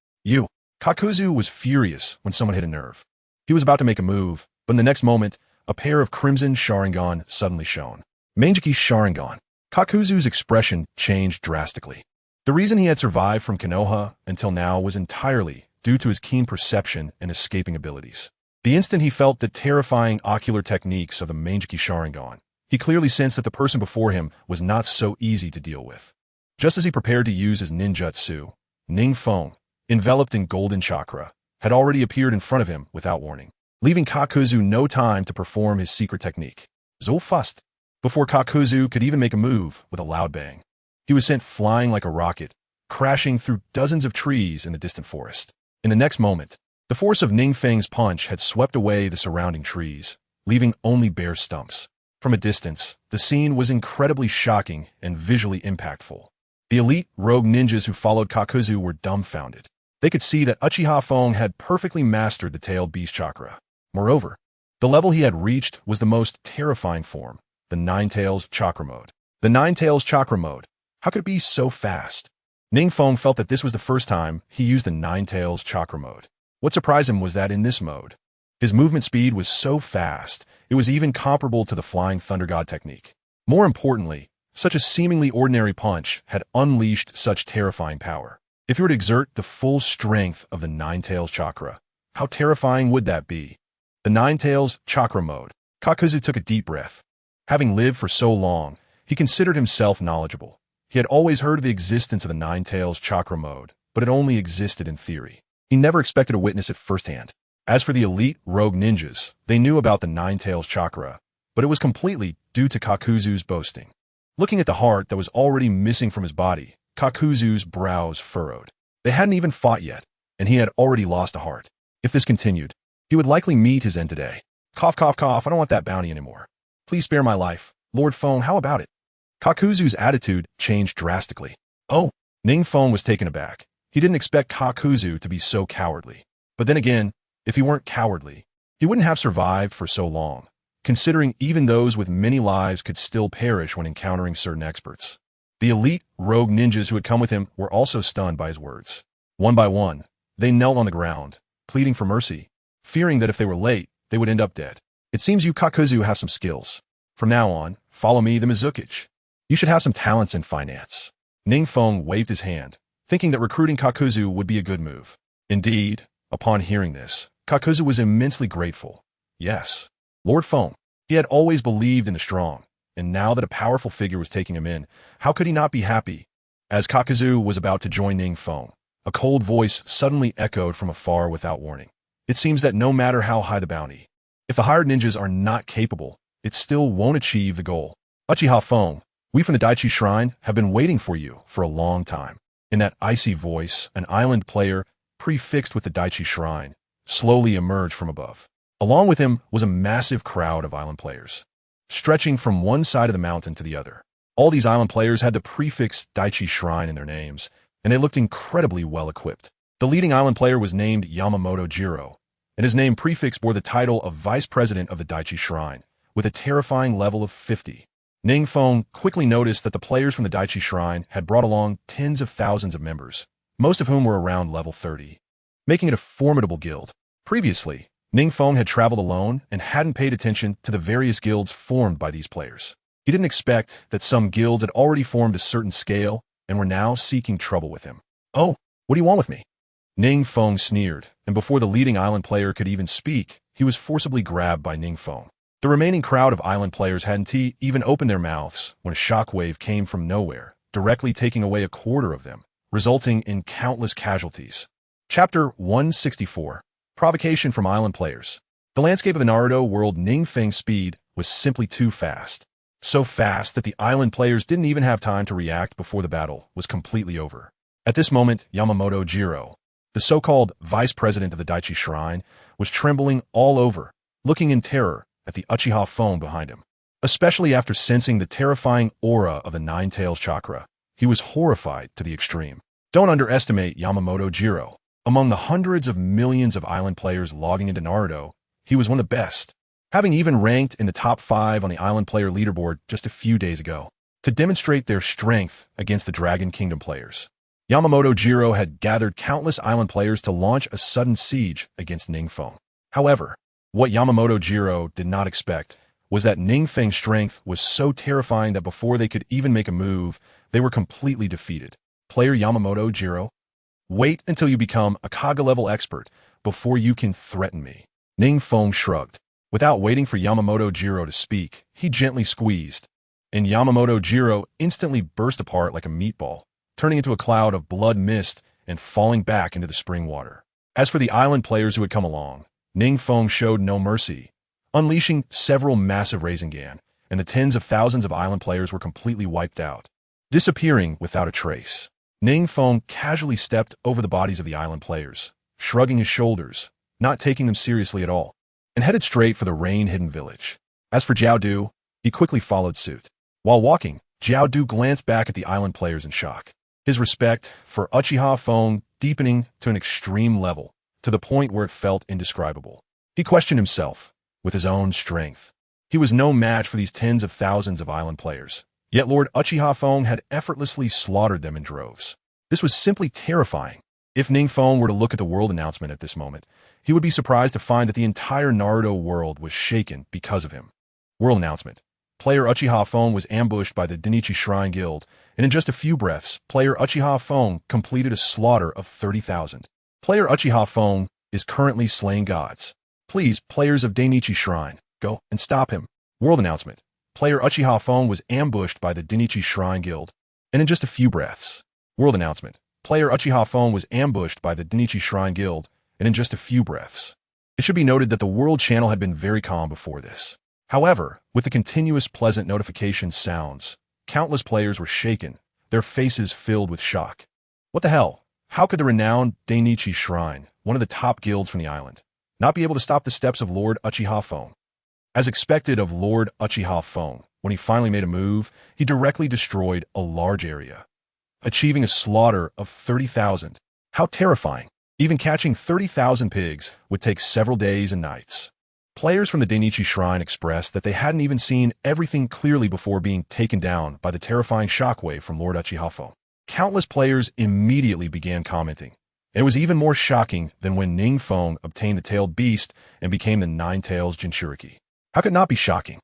Kakuzu was furious when someone hit a nerve. He was about to make a move, but in the next moment, a pair of crimson Sharingan suddenly shone. Mangekyou Sharingan. Kakuzu's expression changed drastically. The reason he had survived from Konoha until now was entirely due to his keen perception and escaping abilities. The instant he felt the terrifying ocular techniques of the Mangekyou Sharingan, he clearly sensed that the person before him was not so easy to deal with. Just as he prepared to use his ninjutsu, NingFeng, enveloped in golden chakra, had already appeared in front of him without warning, leaving Kakuzu no time to perform his secret technique. So fast. Before Kakuzu could even make a move with a loud bang, he was sent flying like a rocket, crashing through dozens of trees in the distant forest. In the next moment, the force of NingFeng's punch had swept away the surrounding trees, leaving only bare stumps. From a distance, the scene was incredibly shocking and visually impactful. The elite rogue ninjas who followed Kakuzu were dumbfounded. They could see that Uchiha Feng had perfectly mastered the tailed beast chakra. Moreover, the level he had reached was the most terrifying form, the Nine-Tails chakra mode. The Nine-Tails chakra mode. How could it be so fast? NingFeng felt that this was the first time he used the Nine-Tails chakra mode. What surprised him was that in this mode, his movement speed was so fast, it was even comparable to the Flying Thunder God technique. More importantly, such a seemingly ordinary punch had unleashed such terrifying power. If he were to exert the full strength of the Nine-Tails chakra, how terrifying would that be? The Nine-Tails chakra mode. Kakuzu took a deep breath. Having lived for so long, he considered himself knowledgeable. He had always heard of the existence of the Nine-Tails chakra mode, but it only existed in theory. He never expected to witness it firsthand. As for the elite rogue ninjas, they knew about the Nine-Tails chakra, but it was completely due to Kakuzu's boasting. Looking at the heart that was already missing from his body, Kakuzu's brows furrowed. They hadn't even fought yet, and he had already lost a heart. If this continued, he would likely meet his end today. Cough, cough, cough, I don't want that bounty anymore. Please spare my life. Lord Feng, how about it? Kakuzu's attitude changed drastically. Oh, NingFeng was taken aback. He didn't expect Kakuzu to be so cowardly. But then again, if he weren't cowardly, he wouldn't have survived for so long, considering even those with many lives could still perish when encountering certain experts. The elite rogue ninjas who had come with him were also stunned by his words. One by one, they knelt on the ground, pleading for mercy, fearing that if they were late, they would end up dead. It seems you Kakuzu have some skills. From now on, follow me, the Mizukichi. You should have some talents in finance. NingFeng waved his hand, thinking that recruiting Kakuzu would be a good move. Indeed, upon hearing this, Kakuzu was immensely grateful. Yes, Lord Feng. He had always believed in the strong, and now that a powerful figure was taking him in, how could he not be happy? As Kakuzu was about to join NingFeng, a cold voice suddenly echoed from afar without warning. It seems that no matter how high the bounty, if the hired ninjas are not capable, it still won't achieve the goal. Uchiha Feng, we from the Daichi Shrine have been waiting for you for a long time. In that icy voice, an island player, prefixed with the Daichi Shrine, slowly emerged from above. Along with him was a massive crowd of island players, stretching from one side of the mountain to the other. All these island players had the prefix Daichi Shrine in their names, and they looked incredibly well equipped. The leading island player was named Yamamoto Jiro, and his name prefix bore the title of Vice President of the Daichi Shrine, with a terrifying level of 50. NingFeng quickly noticed that the players from the Daichi Shrine had brought along tens of thousands of members, most of whom were around level 30, making it a formidable guild. Previously, NingFeng had traveled alone and hadn't paid attention to the various guilds formed by these players. He didn't expect that some guilds had already formed a certain scale and were now seeking trouble with him. Oh, what do you want with me? NingFeng sneered, and before the leading island player could even speak, he was forcibly grabbed by NingFeng. The remaining crowd of island players hadn't even opened their mouths when a shockwave came from nowhere, directly taking away a quarter of them, resulting in countless casualties. Chapter 164. Provocation from Island Players. The landscape of the Naruto world NingFeng's speed was simply too fast. So fast that the island players didn't even have time to react before the battle was completely over. At this moment, Yamamoto Jiro, the so-called vice president of the Daichi Shrine, was trembling all over, looking in terror at the Uchiha Feng behind him. Especially after sensing the terrifying aura of the Nine-Tails chakra, he was horrified to the extreme. Don't underestimate Yamamoto Jiro. Among the hundreds of millions of island players logging into Naruto, he was one of the best, having even ranked in the top 5 on the island player leaderboard just a few days ago. To demonstrate their strength against the Dragon Kingdom players, Yamamoto Jiro had gathered countless island players to launch a sudden siege against NingFeng. However, what Yamamoto Jiro did not expect was that NingFeng's strength was so terrifying that before they could even make a move, they were completely defeated. Player Yamamoto Jiro, wait until you become a Kaga-level expert before you can threaten me. NingFeng shrugged. Without waiting for Yamamoto Jiro to speak, he gently squeezed, and Yamamoto Jiro instantly burst apart like a meatball, turning into a cloud of blood mist and falling back into the spring water. As for the island players who had come along, NingFeng showed no mercy, unleashing several massive Rasengan, and the tens of thousands of island players were completely wiped out, disappearing without a trace. NingFeng casually stepped over the bodies of the island players, shrugging his shoulders, not taking them seriously at all, and headed straight for the rain-hidden village. As for Jiao Du, he quickly followed suit. While walking, Jiao Du glanced back at the island players in shock, his respect for Uchiha Feng deepening to an extreme level, to the point where it felt indescribable. He questioned himself with his own strength. He was no match for these tens of thousands of island players, yet Lord Uchiha Feng had effortlessly slaughtered them in droves. This was simply terrifying. If NingFeng were to look at the world announcement at this moment, he would be surprised to find that the entire Naruto world was shaken because of him. World announcement. Player Uchiha Feng was ambushed by the Daichi Shrine Guild, and in just a few breaths, player Uchiha Feng completed a slaughter of 30,000. Player Uchiha Feng is currently slaying gods. Please, players of Daichi Shrine, go and stop him. World announcement. Player Uchiha Feng was ambushed by the Daichi Shrine Guild, and in just a few breaths. World announcement. Player Uchiha Feng was ambushed by the Daichi Shrine Guild, and in just a few breaths. It should be noted that the world channel had been very calm before this. However, with the continuous pleasant notification sounds, countless players were shaken, their faces filled with shock. What the hell? How could the renowned Dainichi's Shrine, one of the top guilds from the island, not be able to stop the steps of Lord Uchiha Fong? As expected of Lord Uchiha Fong, when he finally made a move, he directly destroyed a large area, achieving a slaughter of 30,000. How terrifying! Even catching 30,000 pigs would take several days and nights. Players from the Dainichi Shrine expressed that they hadn't even seen everything clearly before being taken down by the terrifying shockwave from Lord Uchiha Fong. Countless players immediately began commenting. It was even more shocking than when NingFeng obtained the tailed beast and became the Nine Tails Jinchuriki. How could it not be shocking?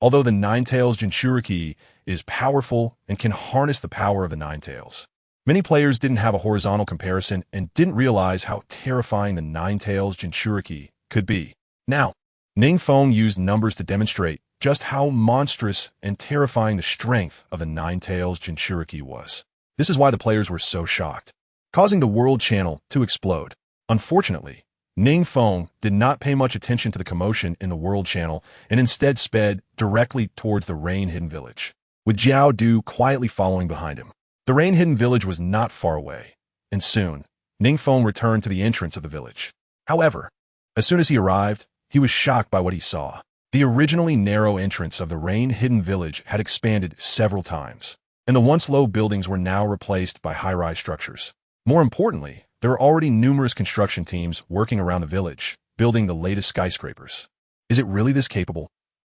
Although the Nine Tails Jinchuriki is powerful and can harness the power of the Nine Tails, many players didn't have a horizontal comparison and didn't realize how terrifying the Nine Tails Jinchuriki could be. Now, NingFeng used numbers to demonstrate just how monstrous and terrifying the strength of the Nine Tails Jinchuriki was. This is why the players were so shocked, causing the World Channel to explode. Unfortunately, NingFeng did not pay much attention to the commotion in the World Channel and instead sped directly towards the Rain Hidden Village, with Jiao Du quietly following behind him. The Rain Hidden Village was not far away, and soon, NingFeng returned to the entrance of the village. However, as soon as he arrived, he was shocked by what he saw. The originally narrow entrance of the Rain Hidden Village had expanded several times, and the once low buildings were now replaced by high-rise structures. More importantly, there were already numerous construction teams working around the village, building the latest skyscrapers. Is it really this capable?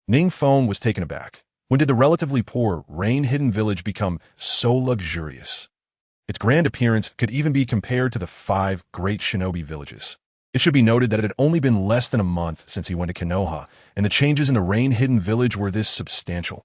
NingFeng was taken aback. When did the relatively poor Rain Hidden Village become so luxurious? Its grand appearance could even be compared to the 5 great shinobi villages. It should be noted that it had only been less than a month since he went to Konoha, and the changes in the Rain Hidden Village were this substantial.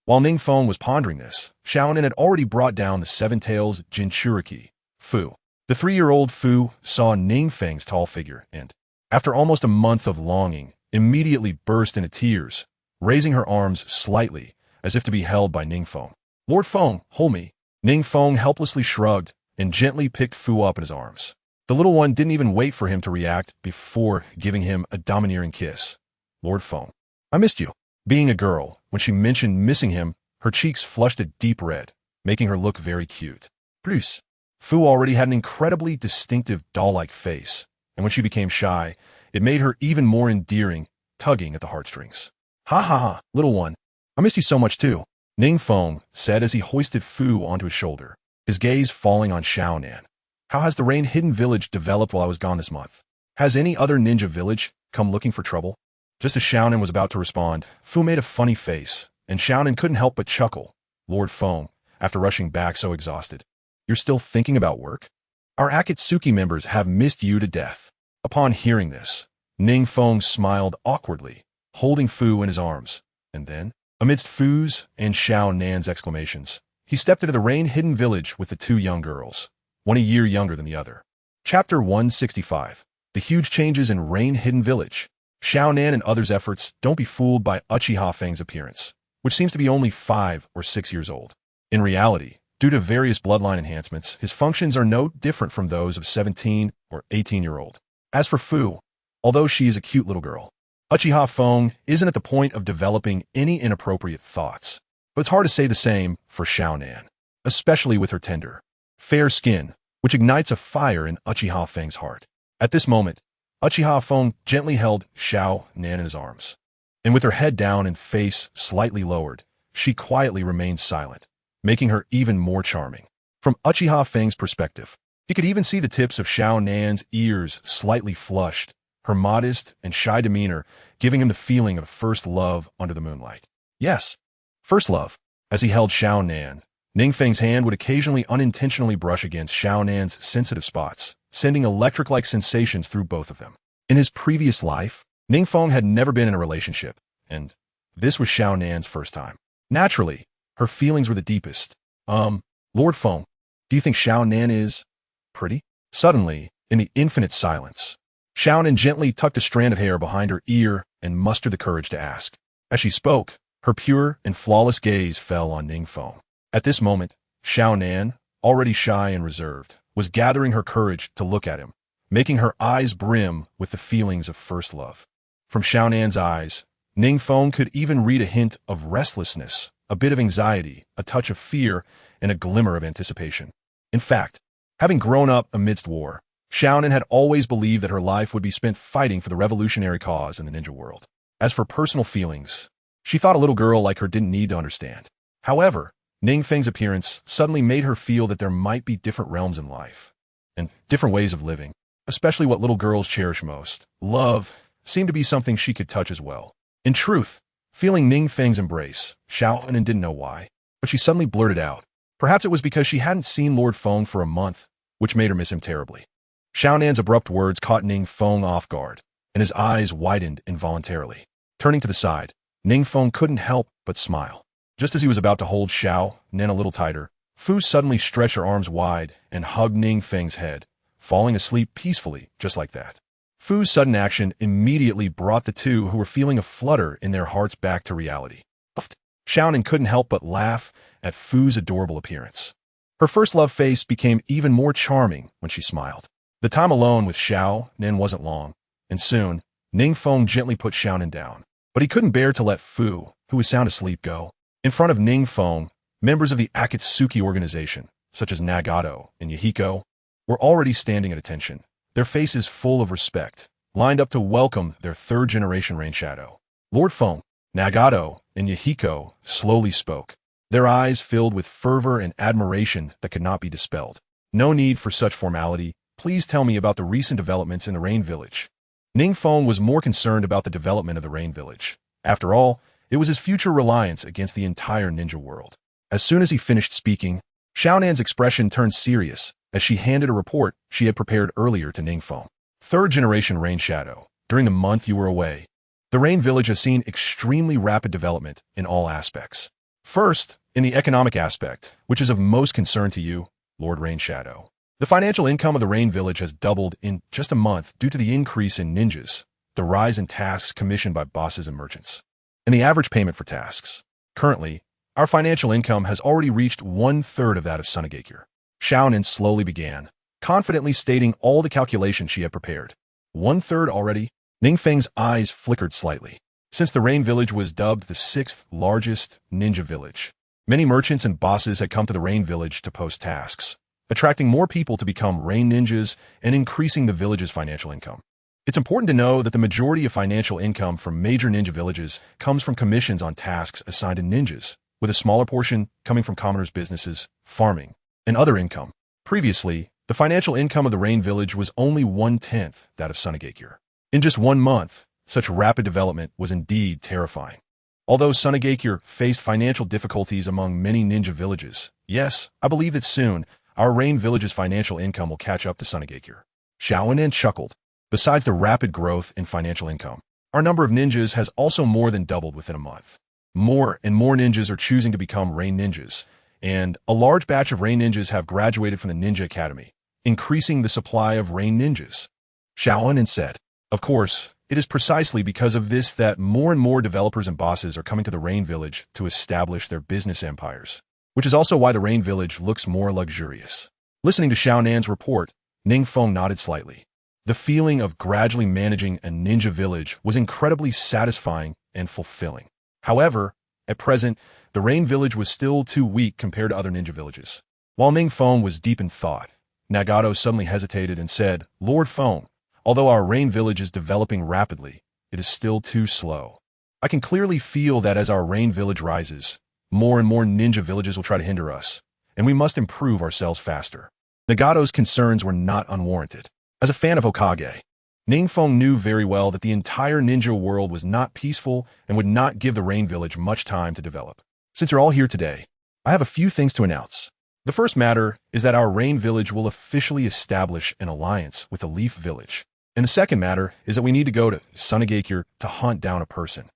While NingFeng was pondering this, Xiaonan had already brought down the Seven Tails Jinchuriki, Fu. The 3-year-old Fu saw NingFeng's tall figure and, after almost a month of longing, immediately burst into tears, raising her arms slightly, as if to be held by NingFeng. "Lord Feng, hold me." NingFeng helplessly shrugged and gently picked Fu up in his arms. The little one didn't even wait for him to react before giving him a domineering kiss. "Lord Feng, I missed you." Being a girl, when she mentioned missing him, her cheeks flushed a deep red, making her look very cute. Plus, Fu already had an incredibly distinctive doll-like face, and when she became shy, it made her even more endearing, tugging at the heartstrings. "Ha ha ha, little one. I miss you so much too," NingFeng said as he hoisted Fu onto his shoulder, his gaze falling on Xiaonan. "How has the Rain Hidden Village developed while I was gone this month? Has any other ninja village come looking for trouble?" Just as Xiaonan was about to respond, Fu made a funny face, and Xiaonan couldn't help but chuckle. "Lord Feng, after rushing back so exhausted, you're still thinking about work? Our Akatsuki members have missed you to death." Upon hearing this, NingFeng smiled awkwardly, holding Fu in his arms, and then, amidst Fu's and Xiaonan's exclamations, he stepped into the Rain Hidden Village with the 2 young girls, one a year younger than the other. Chapter 165. The Huge Changes in Rain Hidden Village. Xiaonan and others' efforts don't be fooled by Uchiha Feng's appearance, which seems to be only 5 or 6 years old. In reality, due to various bloodline enhancements, his functions are no different from those of 17 or 18-year-old. As for Fu, although she is a cute little girl, Uchiha Feng isn't at the point of developing any inappropriate thoughts. But it's hard to say the same for Xiaonan, especially with her tender, fair skin, which ignites a fire in Uchiha Feng's heart. At this moment, Uchiha Feng gently held Xiaonan in his arms, and with her head down and face slightly lowered, she quietly remained silent, making her even more charming. From Uchiha Feng's perspective, he could even see the tips of Xiaonan's ears slightly flushed, her modest and shy demeanor giving him the feeling of first love under the moonlight. Yes, first love. As he held Xiaonan, NingFeng's hand would occasionally unintentionally brush against Xiaonan's sensitive spots, sending electric-like sensations through both of them. In his previous life, NingFeng had never been in a relationship, and this was Xiaonan's first time. Naturally, her feelings were the deepest. Lord Feng, do you think Xiaonan is pretty?" Suddenly, in the infinite silence, Xiaonan gently tucked a strand of hair behind her ear and mustered the courage to ask. As she spoke, her pure and flawless gaze fell on NingFeng. At this moment, Xiaonan, already shy and reserved, was gathering her courage to look at him, making her eyes brim with the feelings of first love. From Xiaonan's eyes, NingFeng could even read a hint of restlessness, a bit of anxiety, a touch of fear, and a glimmer of anticipation. In fact, Having grown up amidst war, Xiaonan had always believed that her life would be spent fighting for the revolutionary cause in the ninja world. As for personal feelings, she thought a little girl like her didn't need to understand. However, NingFeng's appearance suddenly made her feel that there might be different realms in life, and different ways of living, especially what little girls cherish most. Love seemed to be something she could touch as well. In truth, feeling NingFeng's embrace, Xiaonan didn't know why, but she suddenly blurted out. Perhaps it was because she hadn't seen Lord Feng for a month, which made her miss him terribly. Xiaonan's abrupt words caught NingFeng off guard, and his eyes widened involuntarily. Turning to the side, NingFeng couldn't help but smile. Just as he was about to hold Xiaonan a little tighter, Fu suddenly stretched her arms wide and hugged NingFeng's head, falling asleep peacefully just like that. Fu's sudden action immediately brought the two who were feeling a flutter in their hearts back to reality. Xiaonan couldn't help but laugh at Fu's adorable appearance. Her first love face became even more charming when she smiled. The time alone with Xiaonan wasn't long, and soon, NingFeng gently put Xiaonan down. But he couldn't bear to let Fu, who was sound asleep, go. In front of NingFeng, members of the Akatsuki organization, such as Nagato and Yahiko, were already standing at attention, their faces full of respect, lined up to welcome their third-generation Rain Shadow. Lord Feng, Nagato, and Yahiko slowly spoke, their eyes filled with fervor and admiration that could not be dispelled. No need for such formality. Please tell me about the recent developments in the Rain Village. NingFeng was more concerned about the development of the Rain Village. After all, it was his future reliance against the entire ninja world. As soon as he finished speaking, Xiaonan's expression turned serious as she handed a report she had prepared earlier to NingFeng. Third-generation Rain Shadow, during the month you were away, the Rain Village has seen extremely rapid development in all aspects. First, in the economic aspect, which is of most concern to you, Lord Rain Shadow. The financial income of the Rain Village has doubled in just a month due to the increase in ninjas, the rise in tasks commissioned by bosses and merchants, and the average payment for tasks. Currently, our financial income has already reached 1/3 of that of Sunagakure. Xiaonan slowly began, confidently stating all the calculations she had prepared. 1/3 already? NingFeng's eyes flickered slightly. Since the Rain Village was dubbed the 6th largest ninja village, many merchants and bosses had come to the Rain Village to post tasks, attracting more people to become Rain Ninjas and increasing the village's financial income. It's important to know that the majority of financial income from major ninja villages comes from commissions on tasks assigned to ninjas, with a smaller portion coming from commoners' businesses, farming, and other income. Previously, the financial income of the Rain Village was only 1/10 that of Sunagakure. In just 1 month, such rapid development was indeed terrifying. Although Sunagakure faced financial difficulties among many ninja villages, yes, I believe that soon, our Rain Village's financial income will catch up to Sunagakure. Xiaonan chuckled. Besides the rapid growth in financial income, our number of ninjas has also more than doubled within a month. More and more ninjas are choosing to become Rain Ninjas, and a large batch of Rain Ninjas have graduated from the Ninja Academy, increasing the supply of Rain Ninjas. Xiaonan said, of course, it is precisely because of this that more and more developers and bosses are coming to the Rain Village to establish their business empires, which is also why the Rain Village looks more luxurious. Listening to Xiaonan's report, NingFeng nodded slightly. The feeling of gradually managing a ninja village was incredibly satisfying and fulfilling. However, at present, the Rain Village was still too weak compared to other ninja villages. While NingFeng was deep in thought, Nagato suddenly hesitated and said, Lord Feng, although our Rain Village is developing rapidly, it is still too slow. I can clearly feel that as our Rain Village rises, more and more ninja villages will try to hinder us, and we must improve ourselves faster. Nagato's concerns were not unwarranted. As a fan of Hokage, NingFeng knew very well that the entire ninja world was not peaceful and would not give the Rain Village much time to develop. Since you're all here today, I have a few things to announce. The first matter is that our Rain Village will officially establish an alliance with the Leaf Village. And the second matter is that we need to go to Sunagakure to hunt down a person.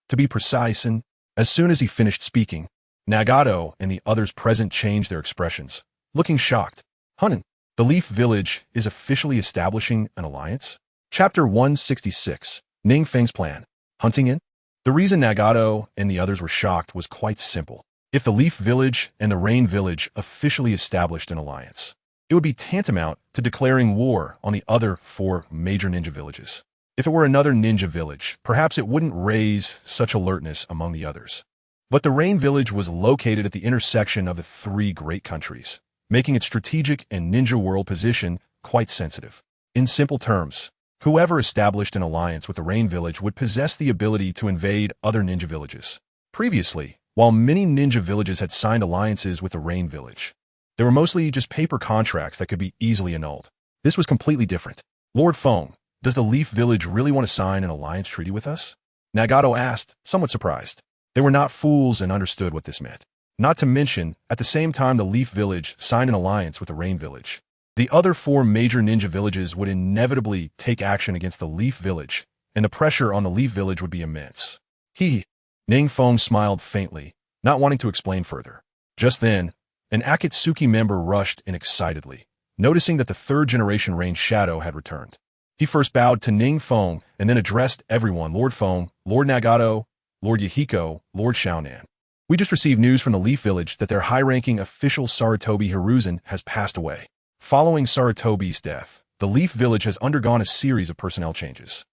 To be precise, and as soon as he finished speaking, Nagato and the others present changed their expressions, looking shocked. Hunin, the Leaf Village is officially establishing an alliance? Chapter 166, NingFeng's Plan. Hunting in? The reason Nagato and the others were shocked was quite simple. If the Leaf Village and the Rain Village officially established an alliance, it would be tantamount to declaring war on the other 4 major ninja villages. If it were another ninja village, perhaps it wouldn't raise such alertness among the others. But the Rain Village was located at the intersection of the 3 great countries, making its strategic and ninja world position quite sensitive. In simple terms, whoever established an alliance with the Rain Village would possess the ability to invade other ninja villages. Previously, while many ninja villages had signed alliances with the Rain Village, they were mostly just paper contracts that could be easily annulled. This was completely different. Lord Feng, does the Leaf Village really want to sign an alliance treaty with us? Nagato asked, somewhat surprised. They were not fools and understood what this meant. Not to mention, at the same time the Leaf Village signed an alliance with the Rain Village, the other 4 major ninja villages would inevitably take action against the Leaf Village, and the pressure on the Leaf Village would be immense. NingFeng smiled faintly, not wanting to explain further. Just then, an Akatsuki member rushed in excitedly, noticing that the 3rd generation Rain Shadow had returned. He first bowed to NingFeng and then addressed everyone: Lord Feng, Lord Nagato, Lord Yahiko, Lord Xiaonan. We just received news from the Leaf Village that their high-ranking official Sarutobi Hiruzen has passed away. Following Sarutobi's death, the Leaf Village has undergone a series of personnel changes.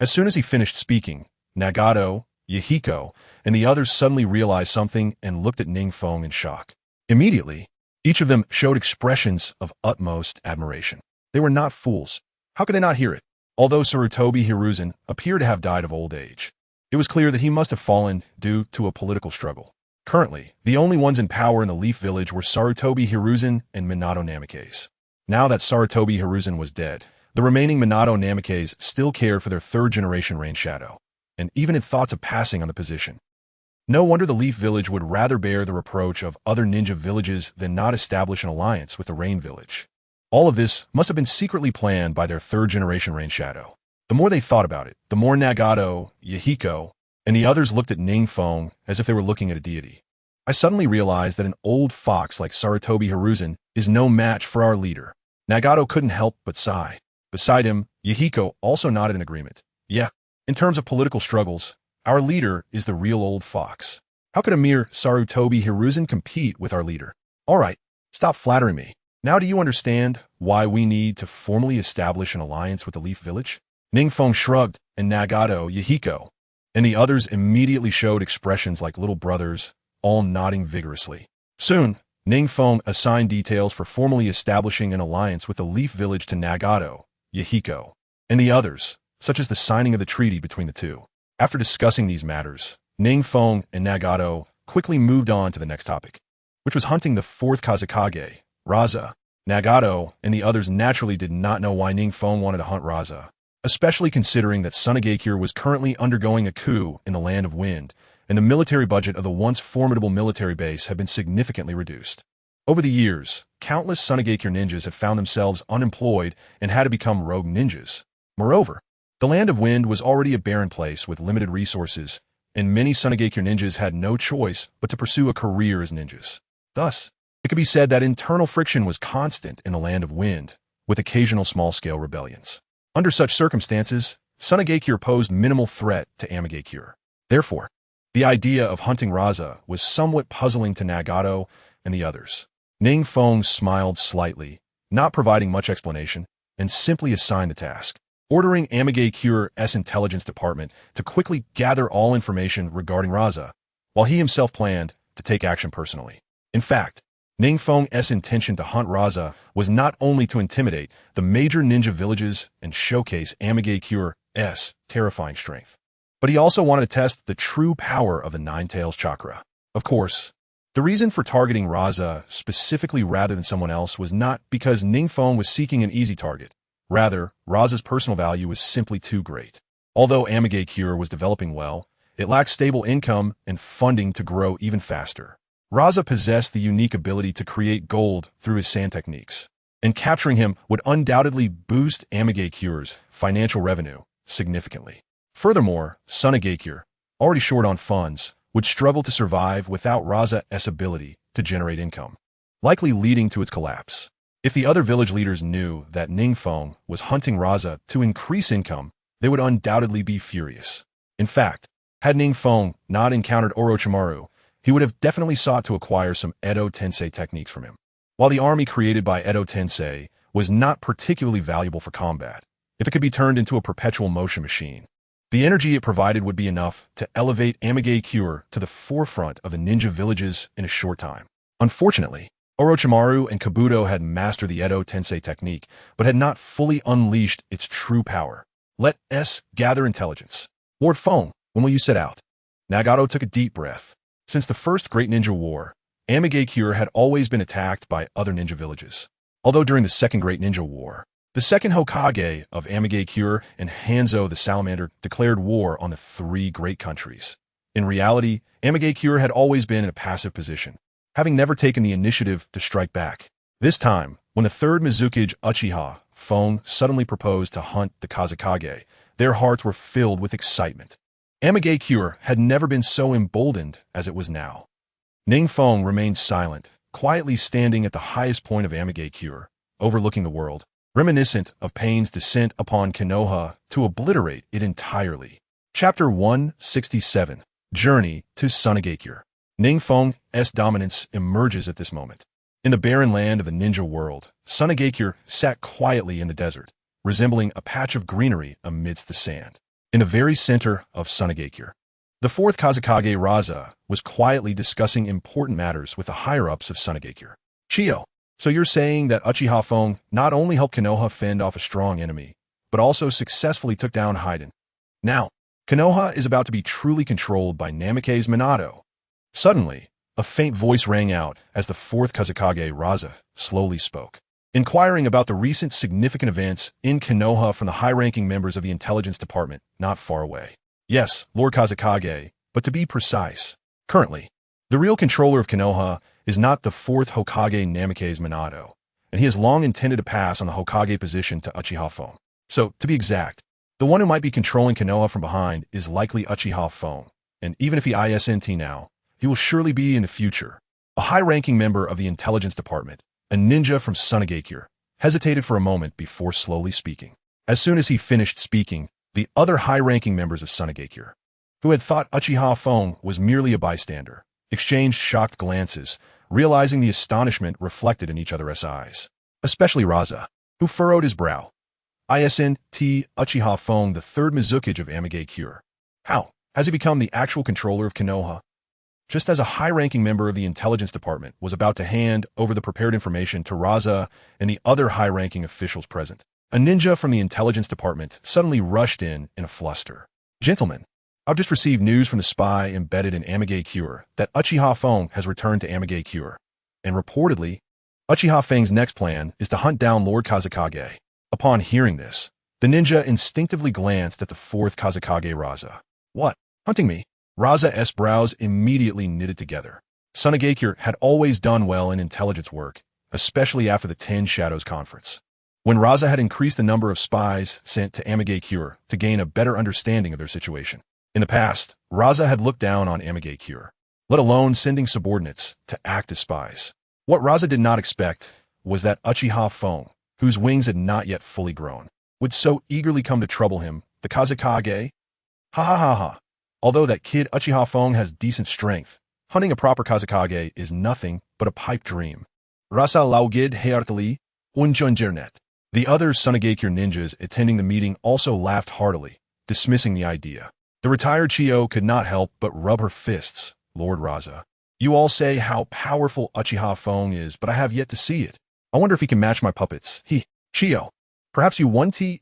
As soon as he finished speaking, Nagato, Yahiko, and the others suddenly realized something and looked at NingFeng in shock. Immediately, each of them showed expressions of utmost admiration. They were not fools. How could they not hear it? Although Sarutobi Hiruzen appeared to have died of old age, it was clear that he must have fallen due to a political struggle. Currently, the only ones in power in the Leaf Village were Sarutobi Hiruzen and Minato Namikaze. Now that Sarutobi Hiruzen was dead, the remaining Minato Namikaze still cared for their 3rd generation Rain Shadow, and even had thoughts of passing on the position. No wonder the Leaf Village would rather bear the reproach of other ninja villages than not establish an alliance with the Rain Village. All of this must have been secretly planned by their 3rd generation Rain Shadow. The more they thought about it, the more Nagato, Yahiko, and the others looked at NingFeng as if they were looking at a deity. I suddenly realized that an old fox like Sarutobi Hiruzen is no match for our leader. Nagato couldn't help but sigh. Beside him, Yahiko also nodded in agreement. Yeah, in terms of political struggles, our leader is the real old fox. How could a mere Sarutobi Hiruzen compete with our leader? All right, stop flattering me. Now do you understand why we need to formally establish an alliance with the Leaf Village? NingFeng shrugged, and Nagato, Yahiko, and the others immediately showed expressions like little brothers, all nodding vigorously. Soon, NingFeng assigned details for formally establishing an alliance with the Leaf Village to Nagato, Yahiko, and the others, such as the signing of the treaty between the two. After discussing these matters, NingFeng and Nagato quickly moved on to the next topic, which was hunting the 4th Kazekage, Raza. Nagato and the others naturally did not know why NingFeng wanted to hunt Raza, especially considering that Sunagakure was currently undergoing a coup in the Land of Wind, and the military budget of the once formidable military base had been significantly reduced. Over the years, countless Sunagakure ninjas have found themselves unemployed and had to become rogue ninjas. Moreover, the Land of Wind was already a barren place with limited resources, and many Sunagakure ninjas had no choice but to pursue a career as ninjas. Thus, it could be said that internal friction was constant in the Land of Wind, with occasional small-scale rebellions. Under such circumstances, Sunagakure posed minimal threat to Amagakure. Therefore, the idea of hunting Raza was somewhat puzzling to Nagato and the others. NingFeng smiled slightly, not providing much explanation, and simply assigned the task, ordering Amagakure's intelligence department to quickly gather all information regarding Raza, while he himself planned to take action personally. In fact, NingFeng's intention to hunt Raza was not only to intimidate the major ninja villages and showcase Amagakure's terrifying strength, but he also wanted to test the true power of the Nine Tails chakra. Of course, the reason for targeting Raza specifically rather than someone else was not because NingFeng was seeking an easy target. Rather, Raza's personal value was simply too great. Although Amagakure was developing well, it lacked stable income and funding to grow even faster. Raza possessed the unique ability to create gold through his sand techniques, and capturing him would undoubtedly boost Amagakure's financial revenue significantly. Furthermore, Sunagakure, already short on funds, would struggle to survive without Raza's ability to generate income, likely leading to its collapse. If the other village leaders knew that NingFeng was hunting Raza to increase income, they would undoubtedly be furious. In fact, had NingFeng not encountered Orochimaru, he would have definitely sought to acquire some Edo Tensei techniques from him. While the army created by Edo Tensei was not particularly valuable for combat, if it could be turned into a perpetual motion machine, the energy it provided would be enough to elevate Amagakure to the forefront of the ninja villages in a short time. Unfortunately, Orochimaru and Kabuto had mastered the Edo Tensei technique, but had not fully unleashed its true power. Let us gather intelligence. Lord Feng, when will you set out? Nagato took a deep breath. Since the first Great Ninja War, Amigakure had always been attacked by other ninja villages. Although during the Second Great Ninja War, the second Hokage of Amigakure and Hanzo the Salamander declared war on the three great countries. In reality, Amigakure had always been in a passive position, having never taken the initiative to strike back. This time, when the third Mizukage Uchiha, Feng, suddenly proposed to hunt the Kazekage, their hearts were filled with excitement. Amigakure had never been so emboldened as it was now. NingFeng remained silent, quietly standing at the highest point of Amigakure, overlooking the world, reminiscent of Pain's descent upon Konoha to obliterate it entirely. Chapter 167, Journey to Sunagakure. NingFeng's dominance emerges at this moment. In the barren land of the ninja world, Sunagakure sat quietly in the desert, resembling a patch of greenery amidst the sand. In the very center of Sunagakure, the fourth Kazekage Raza was quietly discussing important matters with the higher-ups of Sunagakure. Chiyo, so you're saying that Uchiha Feng not only helped Konoha fend off a strong enemy, but also successfully took down Haiden. Now, Konoha is about to be truly controlled by Namikaze Minato. Suddenly, a faint voice rang out as the fourth Kazekage Raza slowly spoke, inquiring about the recent significant events in Konoha from the high-ranking members of the intelligence department not far away. Yes, Lord Kazekage, but to be precise, currently, the real controller of Konoha is not the fourth Hokage Namikaze Minato, and he has long intended to pass on the Hokage position to Uchiha Feng. So, to be exact, the one who might be controlling Konoha from behind is likely Uchiha Feng, and even if he isn't now, he will surely be in the future. A high-ranking member of the intelligence department, a ninja from Sunagakure, hesitated for a moment before slowly speaking. As soon as he finished speaking, the other high-ranking members of Sunagakure, who had thought Uchiha Feng was merely a bystander, exchanged shocked glances, realizing the astonishment reflected in each other's eyes. Especially Raza, who furrowed his brow. Isn't Uchiha Feng the third Mizukage of Amigakure? How has he become the actual controller of Konoha? Just as a high-ranking member of the intelligence department was about to hand over the prepared information to Raza and the other high-ranking officials present, a ninja from the intelligence department suddenly rushed in a fluster. Gentlemen, I've just received news from the spy embedded in Amigakure that Uchiha Feng has returned to Amigakure, and reportedly, Uchiha Feng's next plan is to hunt down Lord Kazekage. Upon hearing this, the ninja instinctively glanced at the fourth Kazekage Raza. What? Hunting me? Raza's brows immediately knitted together. Sunagakure had always done well in intelligence work, especially after the Ten Shadows Conference, when Raza had increased the number of spies sent to Amigakure to gain a better understanding of their situation. In the past, Raza had looked down on Amigakure, let alone sending subordinates to act as spies. What Raza did not expect was that Uchiha Feng, whose wings had not yet fully grown, would so eagerly come to trouble him, the Kazekage. Ha ha ha ha. Although that kid Uchiha Feng has decent strength, hunting a proper Kazekage is nothing but a pipe dream. Rasa laugid heartily, unjonjernet. The other Sunagakure ninjas attending the meeting also laughed heartily, dismissing the idea. The retired Chiyo could not help but rub her fists. Lord Raza, you all say how powerful Uchiha Feng is, but I have yet to see it. I wonder if he can match my puppets. Chiyo, perhaps you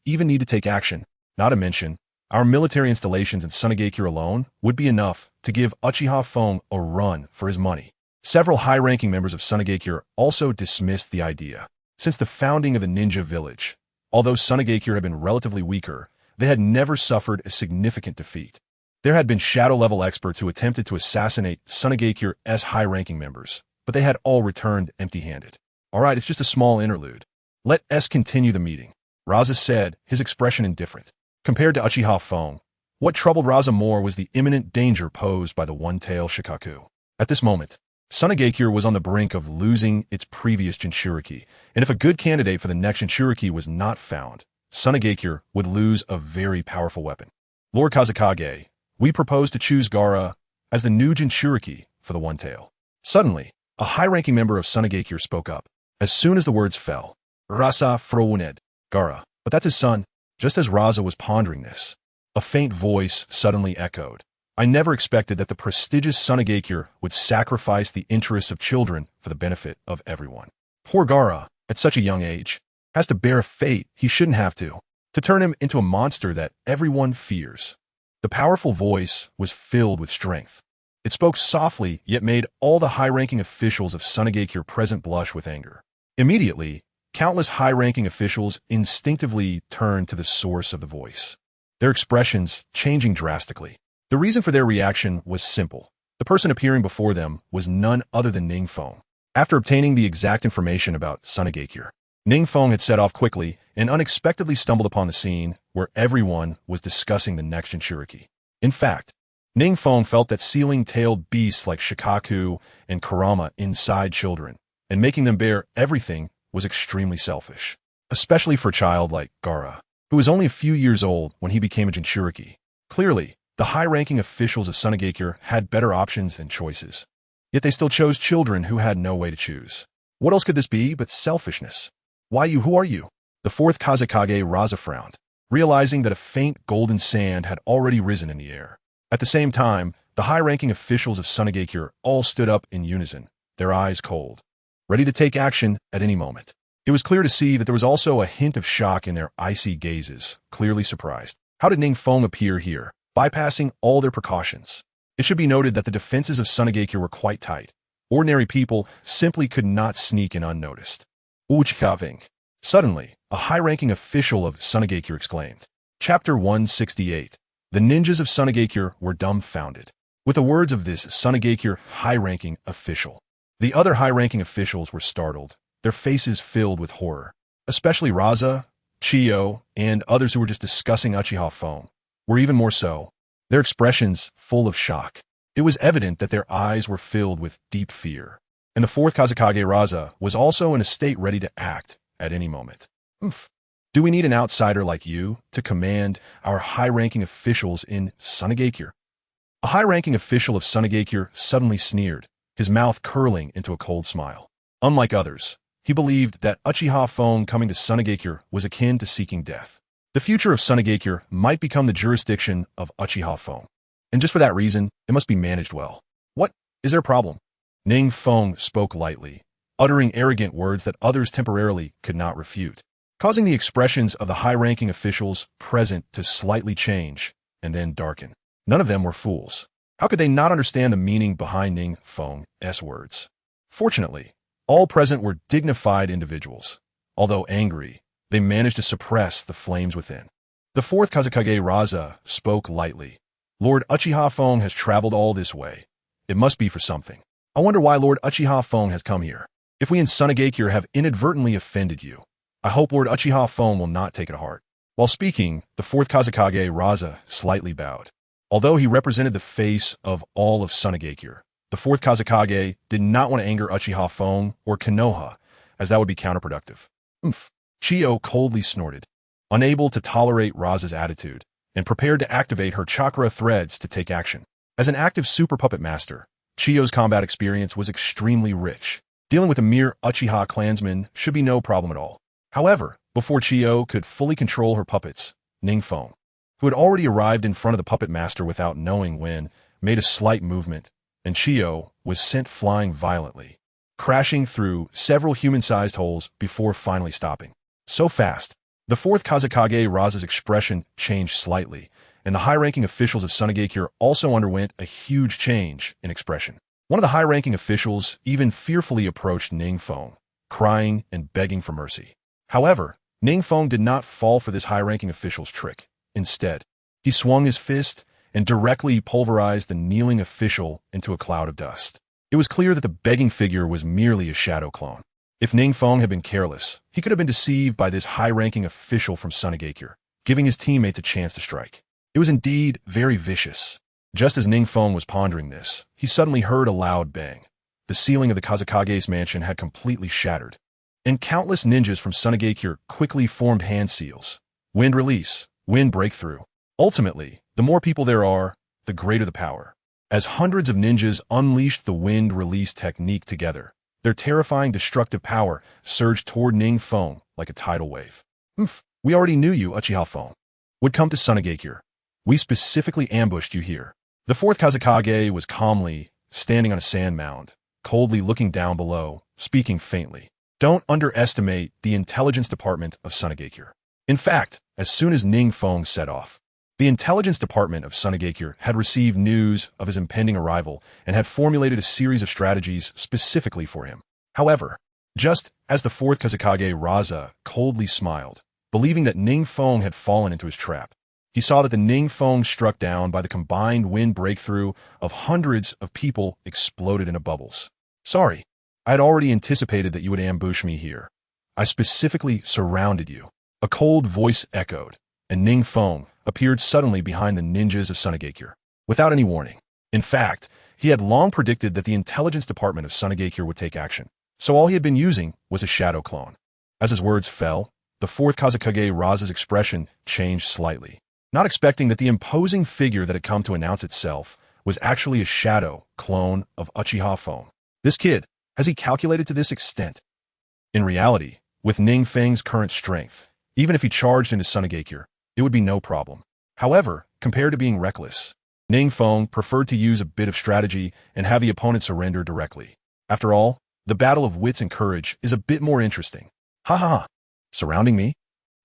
even need to take action, not to mention, our military installations in Sunagakure alone would be enough to give Uchiha Feng a run for his money. Several high-ranking members of Sunagakure also dismissed the idea. Since the founding of the ninja village, although Sunagakure had been relatively weaker, they had never suffered a significant defeat. There had been shadow-level experts who attempted to assassinate Sunagakure's high-ranking members, but they had all returned empty-handed. All right, it's just a small interlude. Let us continue the meeting, Raza said, his expression indifferent. Compared to Uchiha Feng, what troubled Raza more was the imminent danger posed by the one-tailed Shikaku. At this moment, Sunagakure was on the brink of losing its previous Jinchuriki, and if a good candidate for the next Jinchuriki was not found, Sunagakure would lose a very powerful weapon. Lord Kazekage, we propose to choose Gaara as the new Jinchuriki for the one-tail. Suddenly, a high-ranking member of Sunagakure spoke up. As soon as the words fell, Rasa Frowned, Gaara, but that's his son. Just as Raza was pondering this, a faint voice suddenly echoed. I never expected that the prestigious Sunagakure would sacrifice the interests of children for the benefit of everyone. Poor Gaara, at such a young age, has to bear a fate he shouldn't have to turn him into a monster that everyone fears. The powerful voice was filled with strength. It spoke softly, yet made all the high-ranking officials of Sunagakure present blush with anger. Immediately, countless high-ranking officials instinctively turned to the source of the voice, their expressions changing drastically. The reason for their reaction was simple. The person appearing before them was none other than NingFeng. After obtaining the exact information about Sunagakure, NingFeng had set off quickly and unexpectedly stumbled upon the scene where everyone was discussing the next Jinchuriki. In fact, NingFeng felt that sealing tailed beasts like Shikaku and Kurama inside children and making them bear everything was extremely selfish, especially for a child like Gaara, who was only a few years old when he became a Jinchuriki. Clearly, the high-ranking officials of Sunagakure had better options and choices, yet they still chose children who had no way to choose. What else could this be but selfishness? Who are you? The fourth Kazekage Raza frowned, realizing that a faint golden sand had already risen in the air. At the same time, the high-ranking officials of Sunagakure all stood up in unison, their eyes cold, ready to take action at any moment. It was clear to see that there was also a hint of shock in their icy gazes, clearly surprised. How did NingFeng appear here, bypassing all their precautions? It should be noted that the defenses of Sunagakure were quite tight. Ordinary people simply could not sneak in unnoticed. Orochimaru. Suddenly, a high-ranking official of Sunagakure exclaimed. Chapter 168. The ninjas of Sunagakure were dumbfounded. With the words of this Sunagakure high-ranking official, the other high-ranking officials were startled, their faces filled with horror. Especially Raza, Chiyo, and others who were just discussing Uchiha Feng were even more so, their expressions full of shock. It was evident that their eyes were filled with deep fear. And the fourth Kazekage Raza was also in a state ready to act at any moment. Do we need an outsider like you to command our high-ranking officials in Sunagakure? A high-ranking official of Sunagakure suddenly sneered, his mouth curling into a cold smile. Unlike others, he believed that Uchiha Feng coming to Sunagakure was akin to seeking death. The future of Sunagakure might become the jurisdiction of Uchiha Feng, and just for that reason, it must be managed well. What? Is there a problem? NingFeng spoke lightly, uttering arrogant words that others temporarily could not refute, causing the expressions of the high-ranking officials present to slightly change and then darken. None of them were fools. How could they not understand the meaning behind NingFeng's words? Fortunately, all present were dignified individuals. Although angry, they managed to suppress the flames within. The fourth Kazekage Raza spoke lightly. Lord Uchiha Feng has traveled all this way. It must be for something. I wonder why Lord Uchiha Feng has come here. If we in Sunagakure have inadvertently offended you, I hope Lord Uchiha Feng will not take it to heart. While speaking, the fourth Kazekage Raza slightly bowed. Although he represented the face of all of Sunagakure, the fourth Kazekage did not want to anger Uchiha Feng or Konoha, as that would be counterproductive. Chiyo coldly snorted, unable to tolerate Raza's attitude, and prepared to activate her chakra threads to take action. As an active super puppet master, Chiyo's combat experience was extremely rich. Dealing with a mere Uchiha clansman should be no problem at all. However, before Chiyo could fully control her puppets, NingFeng, who had already arrived in front of the puppet master without knowing when, made a slight movement, and Chiyo was sent flying violently, crashing through several human-sized holes before finally stopping. So fast, the fourth Kazekage Raza's expression changed slightly, and the high-ranking officials of Sunagakure also underwent a huge change in expression. One of the high-ranking officials even fearfully approached NingFeng, crying and begging for mercy. However, NingFeng did not fall for this high-ranking official's trick. Instead, he swung his fist and directly pulverized the kneeling official into a cloud of dust. It was clear that the begging figure was merely a shadow clone. If NingFeng had been careless, he could have been deceived by this high-ranking official from Sunagakure, giving his teammates a chance to strike. It was indeed very vicious. Just as NingFeng was pondering this, he suddenly heard a loud bang. The ceiling of the Kazekage's mansion had completely shattered, and countless ninjas from Sunagakure quickly formed hand seals. Wind release, wind breakthrough. Ultimately, the more people there are, the greater the power. As hundreds of ninjas unleashed the wind release technique together, their terrifying destructive power surged toward NingFeng like a tidal wave. We already knew you, Uchiha Feng, would come to Sunagakure. We specifically ambushed you here. The fourth Kazekage was calmly standing on a sand mound, coldly looking down below, speaking faintly. Don't underestimate the intelligence department of Sunagakure. In fact, as soon as NingFeng set off, the intelligence department of Sunagakure had received news of his impending arrival and had formulated a series of strategies specifically for him. However, just as the fourth Kazekage Raza coldly smiled, believing that NingFeng had fallen into his trap, he saw that the NingFeng struck down by the combined wind breakthrough of hundreds of people exploded into bubbles. Sorry, I had already anticipated that you would ambush me here. I specifically surrounded you. A cold voice echoed, and NingFeng appeared suddenly behind the ninjas of Sunagakure, without any warning. In fact, he had long predicted that the intelligence department of Sunagakure would take action, so all he had been using was a shadow clone. As his words fell, the fourth Kazekage Raza's expression changed slightly, not expecting that the imposing figure that had come to announce itself was actually a shadow clone of Uchiha Feng. This kid, has he calculated to this extent? In reality, with NingFeng's current strength, even if he charged into Sunagakure, it would be no problem. However, compared to being reckless, NingFeng preferred to use a bit of strategy and have the opponent surrender directly. After all, the battle of wits and courage is a bit more interesting. Ha ha ha. Surrounding me?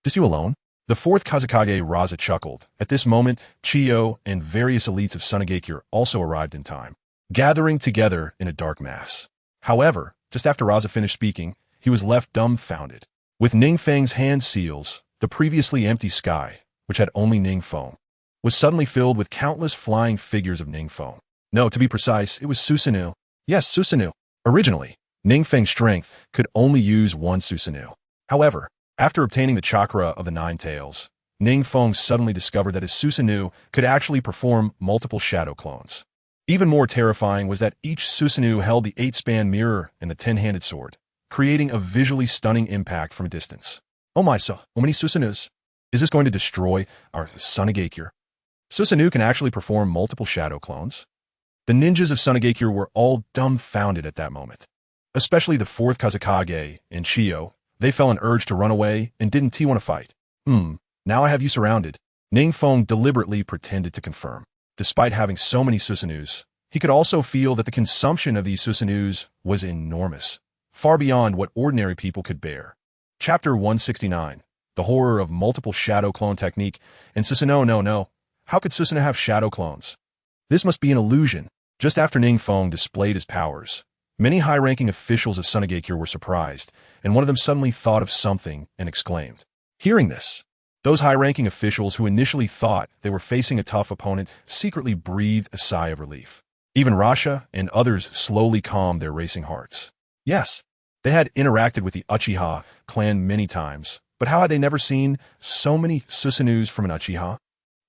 Just you alone? The fourth Kazekage Raza chuckled. At this moment, Chiyo and various elites of Sunagakure also arrived in time, gathering together in a dark mass. However, just after Raza finished speaking, he was left dumbfounded. With NingFeng's hand seals, the previously empty sky, which had only NingFeng, was suddenly filled with countless flying figures of NingFeng. No, to be precise, it was Susanoo. Yes, Susanoo. Originally, NingFeng's strength could only use one Susanoo. However, after obtaining the chakra of the Nine Tails, NingFeng suddenly discovered that his Susanoo could actually perform multiple shadow clones. Even more terrifying was that each Susanoo held the 8-span mirror and the 10-handed sword, creating a visually stunning impact from a distance. Oh my, so many Susanoos. Is this going to destroy our Sunagakure? Susanoo can actually perform multiple shadow clones. The ninjas of Sunagakure were all dumbfounded at that moment. Especially the fourth Kazekage and Chiyo. They felt an urge to run away and didn't want to fight. Now I have you surrounded. NingFeng deliberately pretended to confirm. Despite having so many Susanoos, he could also feel that the consumption of these Susanoos was enormous, far beyond what ordinary people could bear. Chapter 169. The horror of multiple shadow clone technique, and Susanoo no. How could Susanoo have shadow clones? This must be an illusion. Just after NingFeng displayed his powers, many high-ranking officials of Sunagakure were surprised, and one of them suddenly thought of something and exclaimed. Hearing this, those high-ranking officials who initially thought they were facing a tough opponent secretly breathed a sigh of relief. Even Rasha and others slowly calmed their racing hearts. Yes, they had interacted with the Uchiha clan many times, but how had they never seen so many Susanoos from an Uchiha?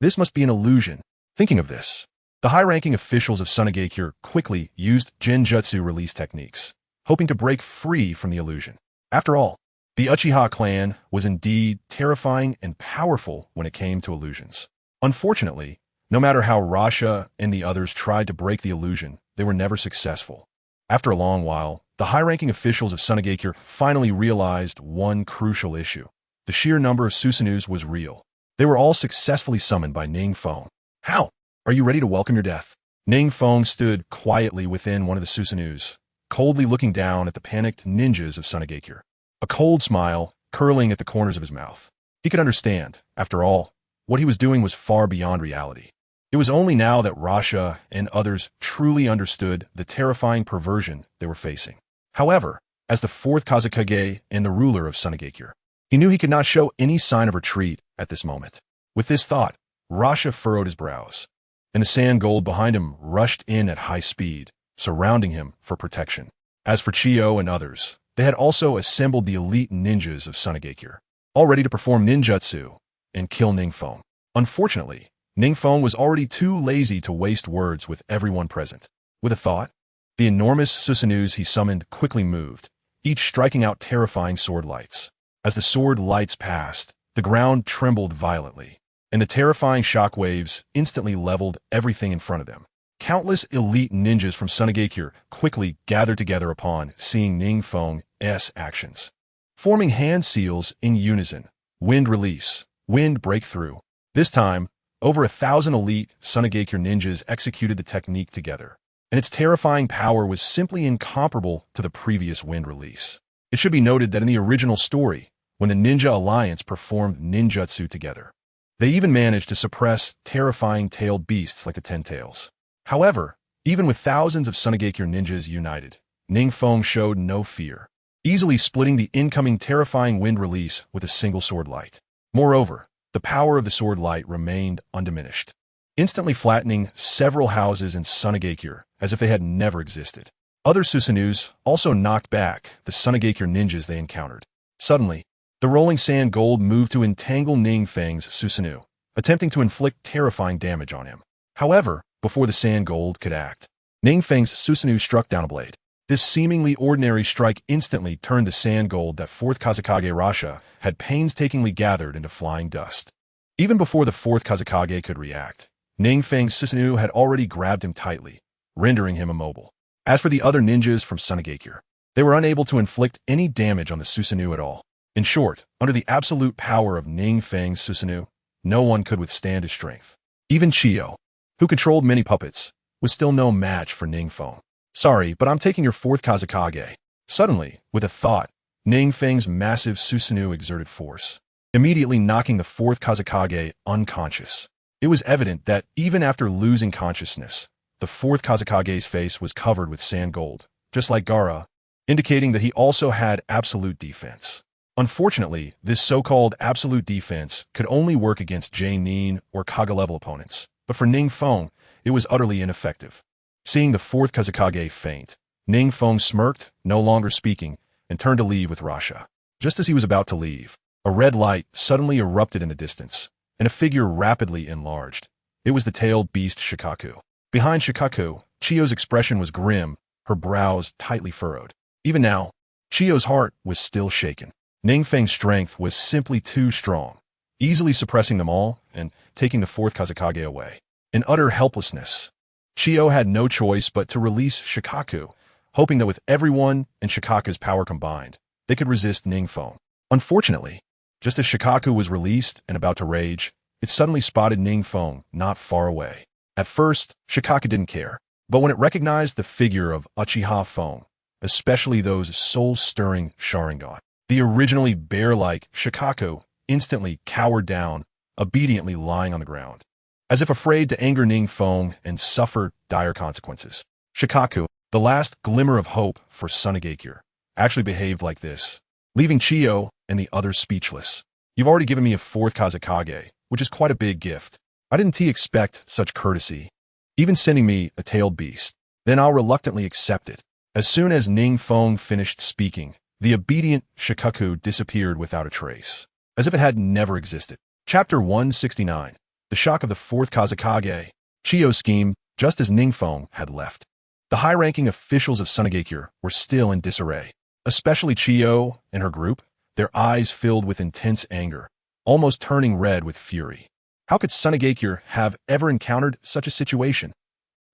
This must be an illusion. Thinking of this, the high-ranking officials of Sunagakure quickly used genjutsu release techniques, hoping to break free from the illusion. After all, the Uchiha clan was indeed terrifying and powerful when it came to illusions. Unfortunately, no matter how Rasha and the others tried to break the illusion, they were never successful. After a long while, the high-ranking officials of Sunagakure finally realized one crucial issue. The sheer number of Susanoos was real. They were all successfully summoned by NingFeng. How? Are you ready to welcome your death? NingFeng stood quietly within one of the Susanoos, coldly looking down at the panicked ninjas of Sunagakure, a cold smile curling at the corners of his mouth. He could understand, after all, what he was doing was far beyond reality. It was only now that Rasha and others truly understood the terrifying perversion they were facing. However, as the fourth Kazekage and the ruler of Sunagakure, he knew he could not show any sign of retreat at this moment. With this thought, Rasha furrowed his brows, and the sand gold behind him rushed in at high speed, surrounding him for protection. As for Chiyo and others, they had also assembled the elite ninjas of Sunagakure, all ready to perform ninjutsu and kill NingFeng. Unfortunately, NingFeng was already too lazy to waste words with everyone present. With a thought, the enormous Susanoos he summoned quickly moved, each striking out terrifying sword lights. As the sword lights passed, the ground trembled violently, and the terrifying shockwaves instantly leveled everything in front of them. Countless elite ninjas from Sunagakure quickly gathered together upon seeing NingFeng's actions, forming hand seals in unison. Wind release, wind breakthrough. This time, Over 1,000 elite Sunagakure ninjas executed the technique together, and its terrifying power was simply incomparable to the previous wind release. It should be noted that in the original story, when the Ninja Alliance performed ninjutsu together, they even managed to suppress terrifying tailed beasts like the Ten Tails. However, even with thousands of Sunagakure ninjas united, NingFeng showed no fear, easily splitting the incoming terrifying wind release with a single sword light. Moreover, the power of the sword light remained undiminished, instantly flattening several houses in Sunagakure as if they had never existed. Other Susanus also knocked back the Sunagakure ninjas they encountered. Suddenly, the rolling sand gold moved to entangle NingFeng's Susanu, attempting to inflict terrifying damage on him. However, before the sand gold could act, NingFeng's Susanu struck down a blade. This seemingly ordinary strike instantly turned the sand gold that 4th Kazekage Rasha had painstakingly gathered into flying dust. Even before the 4th Kazekage could react, NingFeng's Susanu had already grabbed him tightly, rendering him immobile. As for the other ninjas from Sunagakure, they were unable to inflict any damage on the Susanu at all. In short, under the absolute power of NingFeng's Susanu, no one could withstand his strength. Even Chiyo, who controlled many puppets, was still no match for NingFeng. Sorry, but I'm taking your 4th Kazekage. Suddenly, with a thought, NingFeng's massive Susanu exerted force, immediately knocking the 4th Kazekage unconscious. It was evident that even after losing consciousness, the 4th Kazekage's face was covered with sand gold, just like Gaara, indicating that he also had absolute defense. Unfortunately, this so-called absolute defense could only work against J-Nin or Kaga-level opponents, but for NingFeng, it was utterly ineffective. Seeing the 4th Kazekage faint, NingFeng smirked, no longer speaking, and turned to leave with Rasha. Just as he was about to leave, a red light suddenly erupted in the distance, and a figure rapidly enlarged. It was the tailed beast Shikaku. Behind Shikaku, Chiyo's expression was grim, her brows tightly furrowed. Even now, Chiyo's heart was still shaken. NingFeng's strength was simply too strong, easily suppressing them all and taking the 4th Kazekage away. In utter helplessness, Chiyo had no choice but to release Shikaku, hoping that with everyone and Shikaku's power combined, they could resist NingFeng. Unfortunately, just as Shikaku was released and about to rage, it suddenly spotted NingFeng not far away. At first, Shikaku didn't care, but when it recognized the figure of Uchiha Feng, especially those soul-stirring Sharingan, the originally bear-like Shikaku instantly cowered down, obediently lying on the ground, as if afraid to anger NingFeng and suffer dire consequences. Shikaku, the last glimmer of hope for Sunagakure, actually behaved like this, leaving Chiyo and the others speechless. You've already given me a 4th Kazekage, which is quite a big gift. I didn't expect such courtesy, even sending me a tailed beast. Then I'll reluctantly accept it. As soon as NingFeng finished speaking, the obedient Shikaku disappeared without a trace, as if it had never existed. Chapter 169. The Shock of the 4th Kazekage. Chiyo's scheme, just as NingFeng had left. The high-ranking officials of Sunagakure were still in disarray, especially Chiyo and her group, their eyes filled with intense anger, almost turning red with fury. How could Sunagakure have ever encountered such a situation?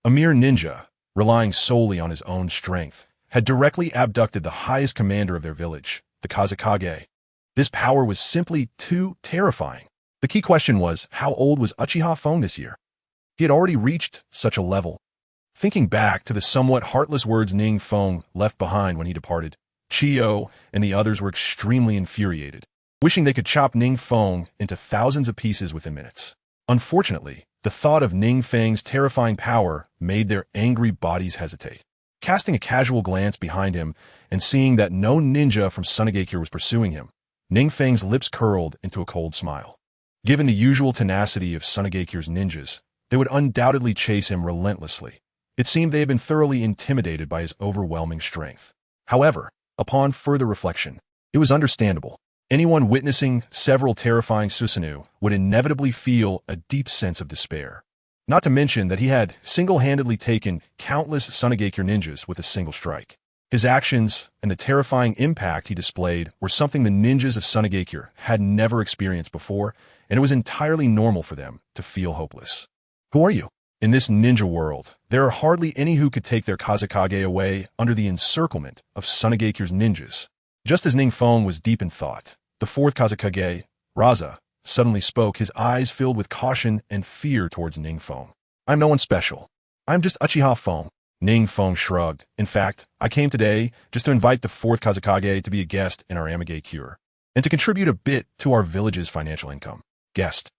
A mere ninja, relying solely on his own strength, had directly abducted the highest commander of their village, the Kazekage. This power was simply too terrifying. The key question was, how old was Uchiha Feng this year? He had already reached such a level. Thinking back to the somewhat heartless words NingFeng left behind when he departed, Chiyo and the others were extremely infuriated, wishing they could chop NingFeng into thousands of pieces within minutes. Unfortunately, the thought of NingFeng's terrifying power made their angry bodies hesitate. Casting a casual glance behind him and seeing that no ninja from Sunagakure was pursuing him, NingFeng's lips curled into a cold smile. Given the usual tenacity of Sunagakure's ninjas, they would undoubtedly chase him relentlessly. It seemed they had been thoroughly intimidated by his overwhelming strength. However, upon further reflection, it was understandable. Anyone witnessing several terrifying Susanoo would inevitably feel a deep sense of despair. Not to mention that he had single-handedly taken countless Sunagakure ninjas with a single strike. His actions and the terrifying impact he displayed were something the ninjas of Sunagakure had never experienced before, and it was entirely normal for them to feel hopeless. Who are you? In this ninja world, there are hardly any who could take their Kazekage away under the encirclement of Sunagakure's ninjas. Just as NingFeng was deep in thought, the 4th Kazekage, Raza, suddenly spoke, his eyes filled with caution and fear towards NingFeng. "I'm no one special. I'm just Uchiha Feng." NingFeng shrugged. "In fact, I came today just to invite the fourth Kazekage to be a guest in our Amage cure, and to contribute a bit to our village's financial income." "Guest?"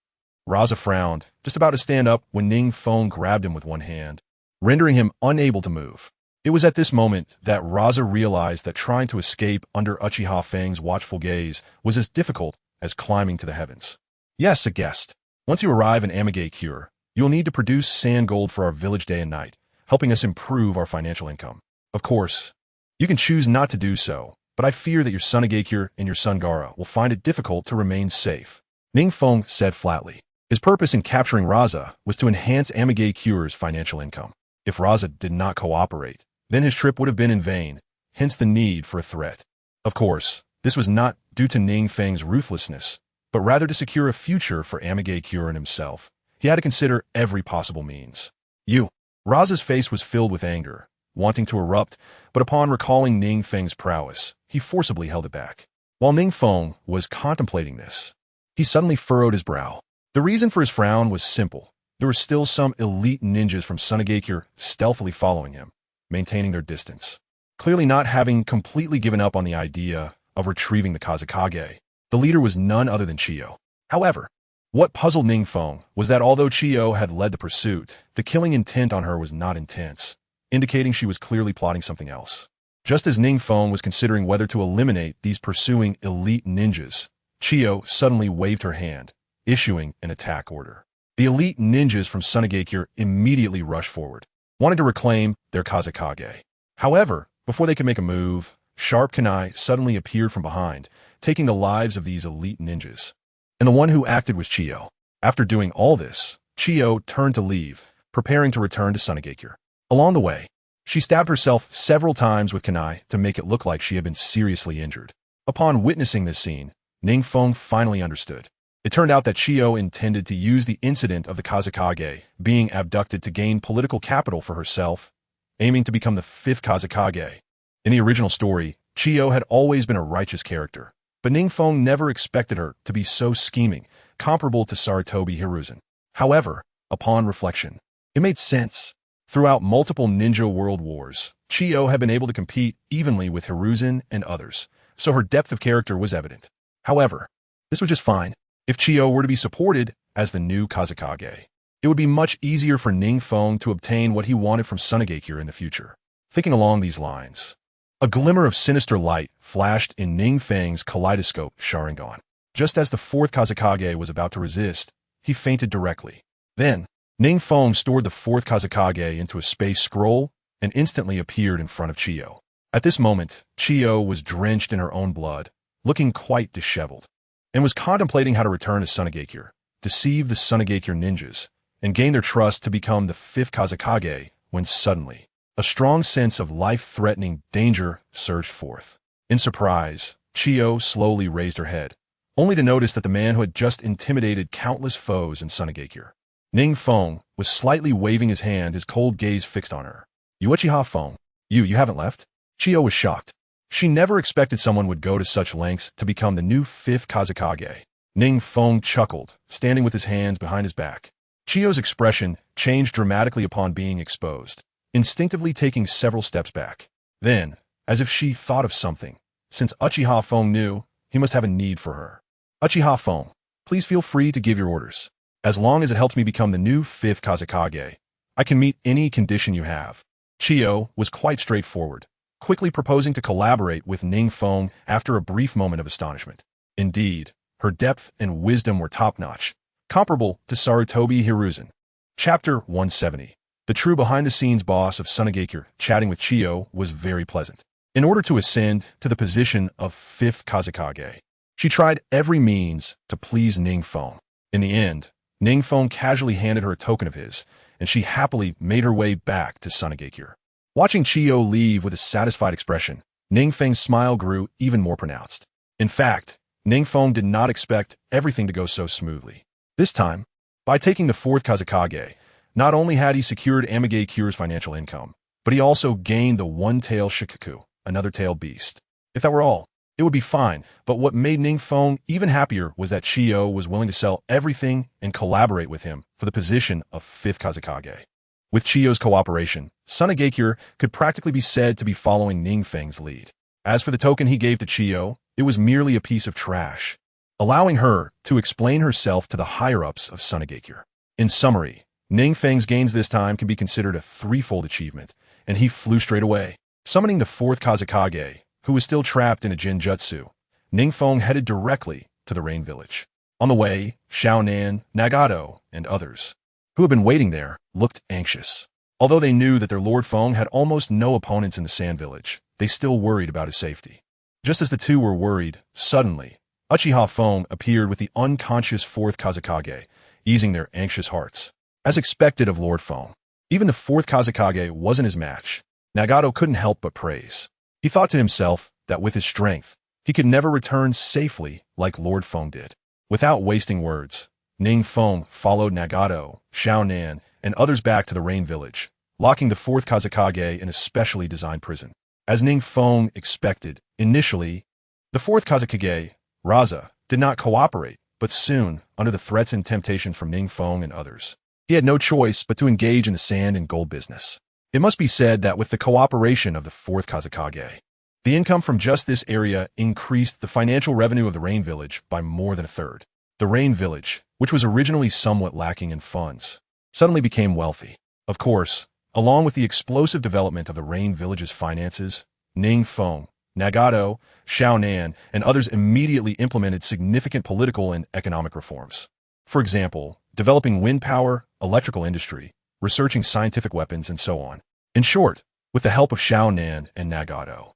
Raza frowned, just about to stand up when NingFeng grabbed him with one hand, rendering him unable to move. It was at this moment that Raza realized that trying to escape under Uchiha Feng's watchful gaze was as difficult as climbing to the heavens. "Yes, a guest. Once you arrive in Amage cure, you will need to produce sand gold for our village day and night, helping us improve our financial income. Of course, you can choose not to do so, but I fear that your son Agakure and your son Gara will find it difficult to remain safe," NingFeng said flatly. His purpose in capturing Raza was to enhance Amage cure's financial income. If Raza did not cooperate, then his trip would have been in vain, hence the need for a threat. Of course, this was not due to NingFeng's ruthlessness, but rather to secure a future for Amage cure and himself. He had to consider every possible means. "You." Raza's face was filled with anger, wanting to erupt, but upon recalling NingFeng's prowess, he forcibly held it back. While NingFeng was contemplating this, he suddenly furrowed his brow. The reason for his frown was simple. There were still some elite ninjas from Sunagakure stealthily following him, maintaining their distance. Clearly not having completely given up on the idea of retrieving the Kazekage, the leader was none other than Chiyo. However, what puzzled NingFeng was that although Chiyo had led the pursuit, the killing intent on her was not intense, indicating she was clearly plotting something else. Just as NingFeng was considering whether to eliminate these pursuing elite ninjas, Chiyo suddenly waved her hand, issuing an attack order. The elite ninjas from Sunagakure immediately rushed forward, wanting to reclaim their Kazekage. However, before they could make a move, sharp kunai suddenly appeared from behind, taking the lives of these elite ninjas. And the one who acted was Chiyo. After doing all this, Chiyo turned to leave, preparing to return to Sunagakure. Along the way, she stabbed herself several times with kunai to make it look like she had been seriously injured. Upon witnessing this scene, NingFeng finally understood. It turned out that Chiyo intended to use the incident of the Kazekage being abducted to gain political capital for herself, aiming to become the fifth Kazekage. In the original story, Chiyo had always been a righteous character, but NingFeng never expected her to be so scheming, comparable to Sarutobi Hiruzen. However, upon reflection, it made sense. Throughout multiple ninja world wars, Chiyo had been able to compete evenly with Hiruzen and others, so her depth of character was evident. However, this was just fine. If Chiyo were to be supported as the new Kazekage, it would be much easier for NingFeng to obtain what he wanted from Sunagakure in the future. Thinking along these lines, a glimmer of sinister light flashed in NingFeng's kaleidoscope Sharingan. Just as the fourth Kazekage was about to resist, he fainted directly. Then, NingFeng stored the fourth Kazekage into a space scroll and instantly appeared in front of Chiyo. At this moment, Chiyo was drenched in her own blood, looking quite disheveled, and was contemplating how to return to Sunagakure, deceive the Sunagakure ninjas, and gain their trust to become the fifth Kazekage, when suddenly, a strong sense of life-threatening danger surged forth. In surprise, Chiyo slowly raised her head, only to notice that the man who had just intimidated countless foes in Sunagakure, NingFeng, was slightly waving his hand, his cold gaze fixed on her. "You Uchiha Feng? You haven't left?" Chiyo was shocked. She never expected someone would go to such lengths to become the new fifth Kazekage. NingFeng chuckled, standing with his hands behind his back. Chiyo's expression changed dramatically upon being exposed, instinctively taking several steps back. Then, as if she thought of something, since Uchiha Feng knew, he must have a need for her. "Uchiha Feng, please feel free to give your orders. As long as it helps me become the new fifth Kazekage, I can meet any condition you have." Chiyo was quite straightforward, quickly proposing to collaborate with NingFeng after a brief moment of astonishment. Indeed, her depth and wisdom were top-notch, comparable to Sarutobi Hiruzen. Chapter 170. The true behind-the-scenes boss of Sunagakure chatting with Chiyo was very pleasant. In order to ascend to the position of fifth Kazekage, she tried every means to please NingFeng. In the end, NingFeng casually handed her a token of his, and she happily made her way back to Sunagakure. Watching Chiyo leave with a satisfied expression, NingFeng's smile grew even more pronounced. In fact, NingFeng did not expect everything to go so smoothly. This time, by taking the fourth Kazekage, not only had he secured Amage Cure's financial income, but he also gained the one-tail Shikaku, another tail beast. If that were all, It would be fine, but what made NingFeng even happier was that Chiyo was willing to sell everything and collaborate with him for the position of 5th Kazekage. With Chiyo's cooperation, Sunagakure could practically be said to be following NingFeng's lead. As for the token he gave to Chiyo, it was merely a piece of trash, allowing her to explain herself to the higher-ups of Sunagakure. In summary, NingFeng's gains this time can be considered a threefold achievement, and he flew straight away. Summoning the 4th Kazekage, who was still trapped in a Jinjutsu, NingFeng headed directly to the Rain Village. On the way, Xiaonan, Nagato, and others, who had been waiting there, looked anxious. Although they knew that their Lord Feng had almost no opponents in the Sand Village, they still worried about his safety. Just as the two were worried, suddenly, Uchiha Feng appeared with the unconscious 4th Kazekage, easing their anxious hearts. As expected of Lord Feng, even the 4th Kazekage wasn't his match. Nagato couldn't help but praise. He thought to himself that with his strength, he could never return safely like Lord Feng did. Without wasting words, NingFeng followed Nagato, Xiaonan, and others back to the Rain Village, locking the 4th Kazekage in a specially designed prison. As NingFeng expected, initially, the 4th Kazekage, Raza, did not cooperate, but soon, under the threats and temptation from NingFeng and others, he had no choice but to engage in the sand and gold business. It must be said that with the cooperation of the 4th Kazekage, the income from just this area increased the financial revenue of the Rain Village by more than a third. The Rain Village, which was originally somewhat lacking in funds, suddenly became wealthy. Of course, along with the explosive development of the Rain Village's finances, NingFeng, Nagato, Xiaonan, and others immediately implemented significant political and economic reforms. For example, developing wind power, electrical industry, researching scientific weapons, and so on. In short, with the help of Xiaonan and Nagato,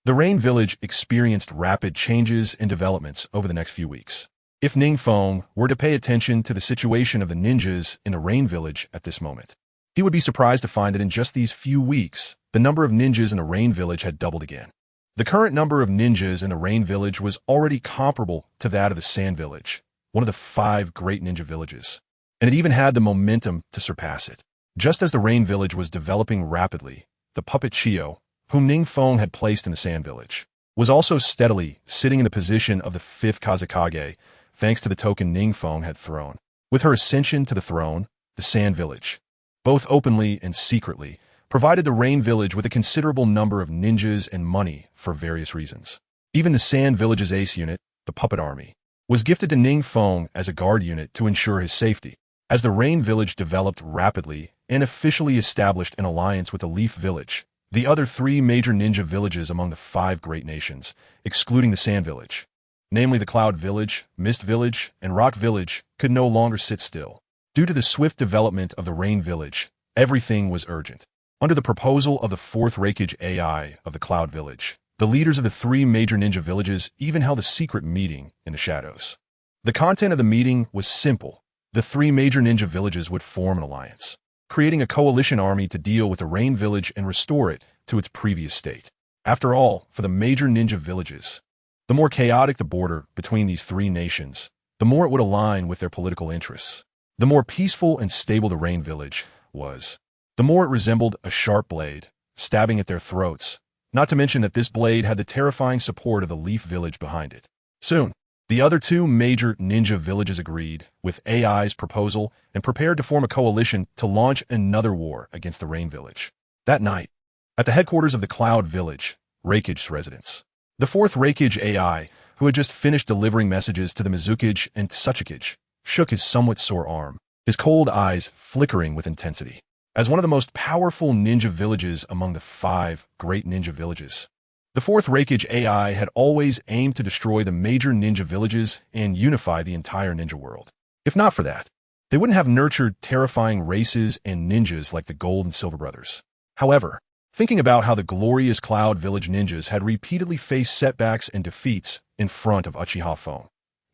the Rain Village experienced rapid changes and developments over the next few weeks. If NingFeng were to pay attention to the situation of the ninjas in the Rain Village at this moment, he would be surprised to find that in just these few weeks, the number of ninjas in the Rain Village had doubled again. The current number of ninjas in the Rain Village was already comparable to that of the Sand Village, one of the 5 great ninja villages, and it even had the momentum to surpass it. Just as the Rain Village was developing rapidly, the puppet Chiyo, whom NingFeng had placed in the Sand Village, was also steadily sitting in the position of the 5th Kazekage, thanks to the token NingFeng had thrown. With her ascension to the throne, the Sand Village, both openly and secretly, provided the Rain Village with a considerable number of ninjas and money for various reasons. Even the Sand Village's ace unit, the Puppet Army, was gifted to NingFeng as a guard unit to ensure his safety. As the Rain Village developed rapidly and officially established an alliance with the Leaf Village, the other 3 major ninja villages among the 5 great nations, excluding the Sand Village, namely the Cloud Village, Mist Village, and Rock Village, could no longer sit still. Due to the swift development of the Rain Village, everything was urgent. Under the proposal of the 4th Reikage AI of the Cloud Village, the leaders of the 3 major ninja villages even held a secret meeting in the shadows. The content of the meeting was simple. The 3 major ninja villages would form an alliance, creating a coalition army to deal with the Rain Village and restore it to its previous state. After all, for the major ninja villages, the more chaotic the border between these 3 nations, the more it would align with their political interests. The more peaceful and stable the Rain Village was, the more it resembled a sharp blade, stabbing at their throats, not to mention that this blade had the terrifying support of the Leaf Village behind it. Soon, the other 2 major ninja villages agreed with AI's proposal and prepared to form a coalition to launch another war against the Rain Village. That night, at the headquarters of the Cloud Village, Reikage's residence, the 4th Reikage AI, who had just finished delivering messages to the Mizukage and Tsuchikage, shook his somewhat sore arm, his cold eyes flickering with intensity. As one of the most powerful ninja villages among the 5 great ninja villages, the 4th Reikage AI had always aimed to destroy the major ninja villages and unify the entire ninja world. If not for that, they wouldn't have nurtured terrifying races and ninjas like the Gold and Silver Brothers. However, thinking about how the glorious Cloud Village ninjas had repeatedly faced setbacks and defeats in front of Uchiha Feng,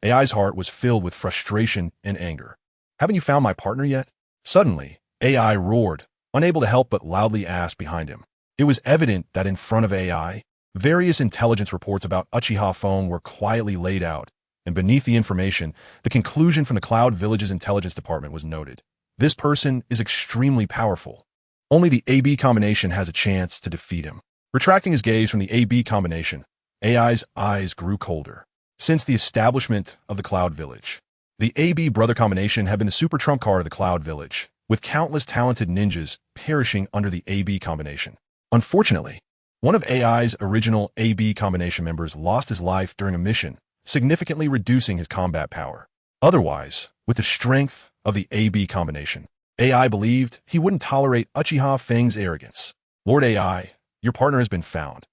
AI's heart was filled with frustration and anger. "Haven't you found my partner yet?" Suddenly, AI roared, unable to help but loudly ask behind him. It was evident that in front of AI, various intelligence reports about Uchiha Feng were quietly laid out, and beneath the information, the conclusion from the Cloud Village's intelligence department was noted. This person is extremely powerful. Only the AB combination has a chance to defeat him. Retracting his gaze from the AB combination, AI's eyes grew colder. Since the establishment of the Cloud Village, the AB brother combination had been the super trump card of the Cloud Village, with countless talented ninjas perishing under the AB combination. Unfortunately, one of AI's original AB combination members lost his life during a mission, significantly reducing his combat power. Otherwise, with the strength of the AB combination, AI believed he wouldn't tolerate Uchiha Feng's arrogance. Lord AI, your partner has been found.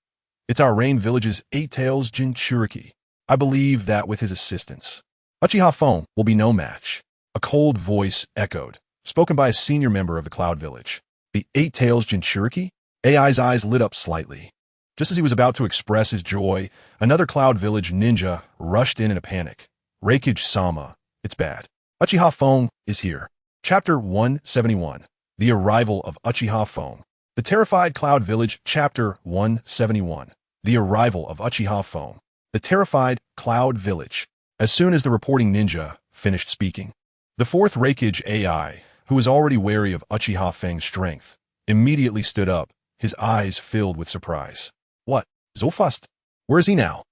It's our Rain Village's Eight Tails Jinchuriki. I believe that with his assistance, Uchiha Feng will be no match. A cold voice echoed, spoken by a senior member of the Cloud Village. The Eight Tails Jinchuriki? AI's eyes lit up slightly. Just as he was about to express his joy, another Cloud Village ninja rushed in a panic. Reikage-sama, it's bad. Uchiha Feng is here. Chapter 171. The Arrival of Uchiha Feng. The Terrified Cloud Village, Chapter 171. The Arrival of Uchiha Feng. The Terrified Cloud Village. As soon as the reporting ninja finished speaking, the fourth Reikage AI, who was already wary of Uchiha Feng's strength, immediately stood up, his eyes filled with surprise. What? So fast? Where is he now?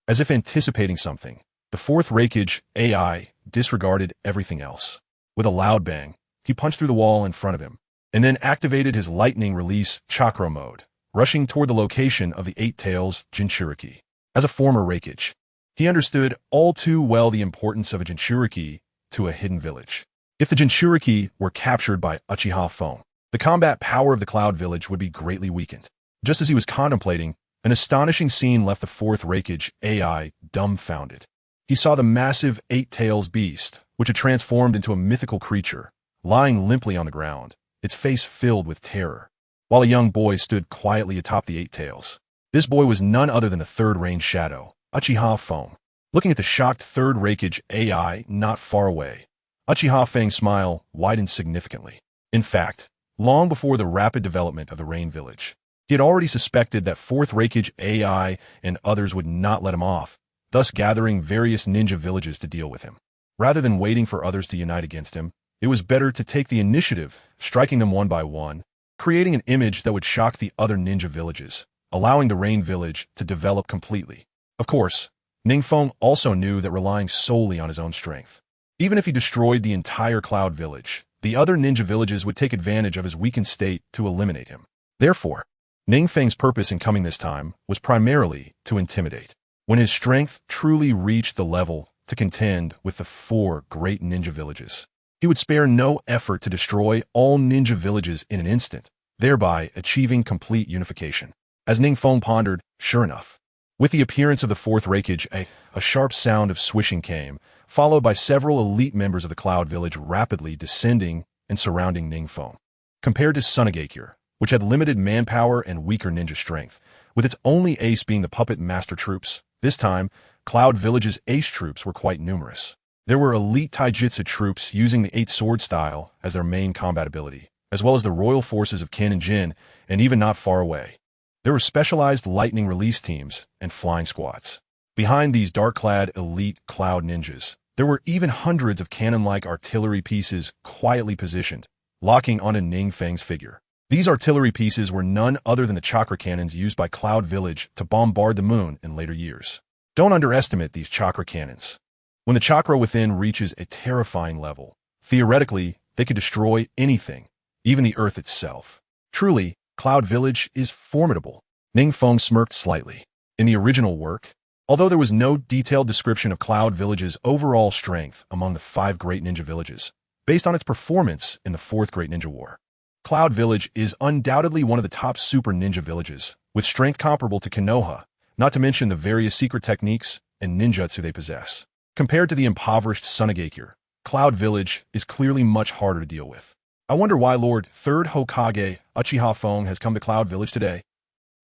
As if anticipating something, the fourth Reikage AI disregarded everything else. With a loud bang, he punched through the wall in front of him, and then activated his lightning release chakra mode, rushing toward the location of the Eight Tails Jinchuriki. As a former Reikage, he understood all too well the importance of a Jinchuriki to a hidden village. If the Jinchuriki were captured by Uchiha Feng, the combat power of the Cloud Village would be greatly weakened. Just as he was contemplating, an astonishing scene left the fourth Reikage AI dumbfounded. He saw the massive Eight Tails beast, which had transformed into a mythical creature, lying limply on the ground, its face filled with terror, while a young boy stood quietly atop the Eight Tails. This boy was none other than the third range shadow, Uchiha Feng. Looking at the shocked third Reikage AI not far away, Uchiha Feng's smile widened significantly. In fact, long before the rapid development of the Rain Village, he had already suspected that fourth Reikage AI and others would not let him off, thus gathering various ninja villages to deal with him. Rather than waiting for others to unite against him, it was better to take the initiative, striking them one by one, creating an image that would shock the other ninja villages, allowing the Rain Village to develop completely. Of course, NingFeng also knew that relying solely on his own strength, even if he destroyed the entire Cloud Village, the other ninja villages would take advantage of his weakened state to eliminate him. Therefore, NingFeng's purpose in coming this time was primarily to intimidate. When his strength truly reached the level to contend with the four great ninja villages, he would spare no effort to destroy all ninja villages in an instant, thereby achieving complete unification. As NingFeng pondered, sure enough, with the appearance of the fourth Reikage, a sharp sound of swishing came, followed by several elite members of the Cloud Village rapidly descending and surrounding NingFeng. Compared to Sunagakure, which had limited manpower and weaker ninja strength, with its only ace being the puppet master troops, this time, Cloud Village's ace troops were quite numerous. There were elite taijutsu troops using the Eight Sword style as their main combat ability, as well as the royal forces of Qin and Jin, and even not far away, there were specialized lightning release teams and flying squads. Behind these dark-clad elite cloud ninjas, there were even hundreds of cannon-like artillery pieces quietly positioned, locking onto NingFeng's figure. These artillery pieces were none other than the chakra cannons used by Cloud Village to bombard the moon in later years. Don't underestimate these chakra cannons. When the chakra within reaches a terrifying level, theoretically, they could destroy anything, even the earth itself. Truly, Cloud Village is formidable. NingFeng smirked slightly. In the original work, although there was no detailed description of Cloud Village's overall strength among the 5 great ninja villages, based on its performance in the 4th Great Ninja War, Cloud Village is undoubtedly one of the top super ninja villages, with strength comparable to Konoha, not to mention the various secret techniques and ninjutsu they possess. Compared to the impoverished Sunagakure, Cloud Village is clearly much harder to deal with. I wonder why Lord 3rd Hokage Uchiha Feng has come to Cloud Village today.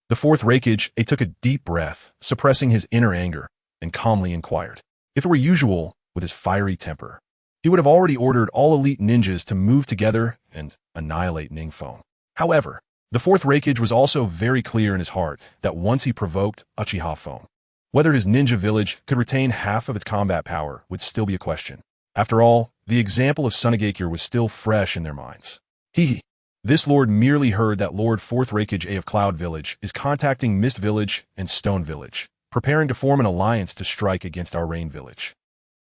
The 4th Reikage took a deep breath, suppressing his inner anger, and calmly inquired. If it were usual with his fiery temper, he would have already ordered all elite ninjas to move together and annihilate NingFeng. However, the 4th Reikage was also very clear in his heart that once he provoked Uchiha Feng, whether his ninja village could retain half of its combat power would still be a question. After all, the example of Sunagakure was still fresh in their minds. This lord merely heard that Lord 4th Reikage of Cloud Village is contacting Mist Village and Stone Village, preparing to form an alliance to strike against our Rain Village.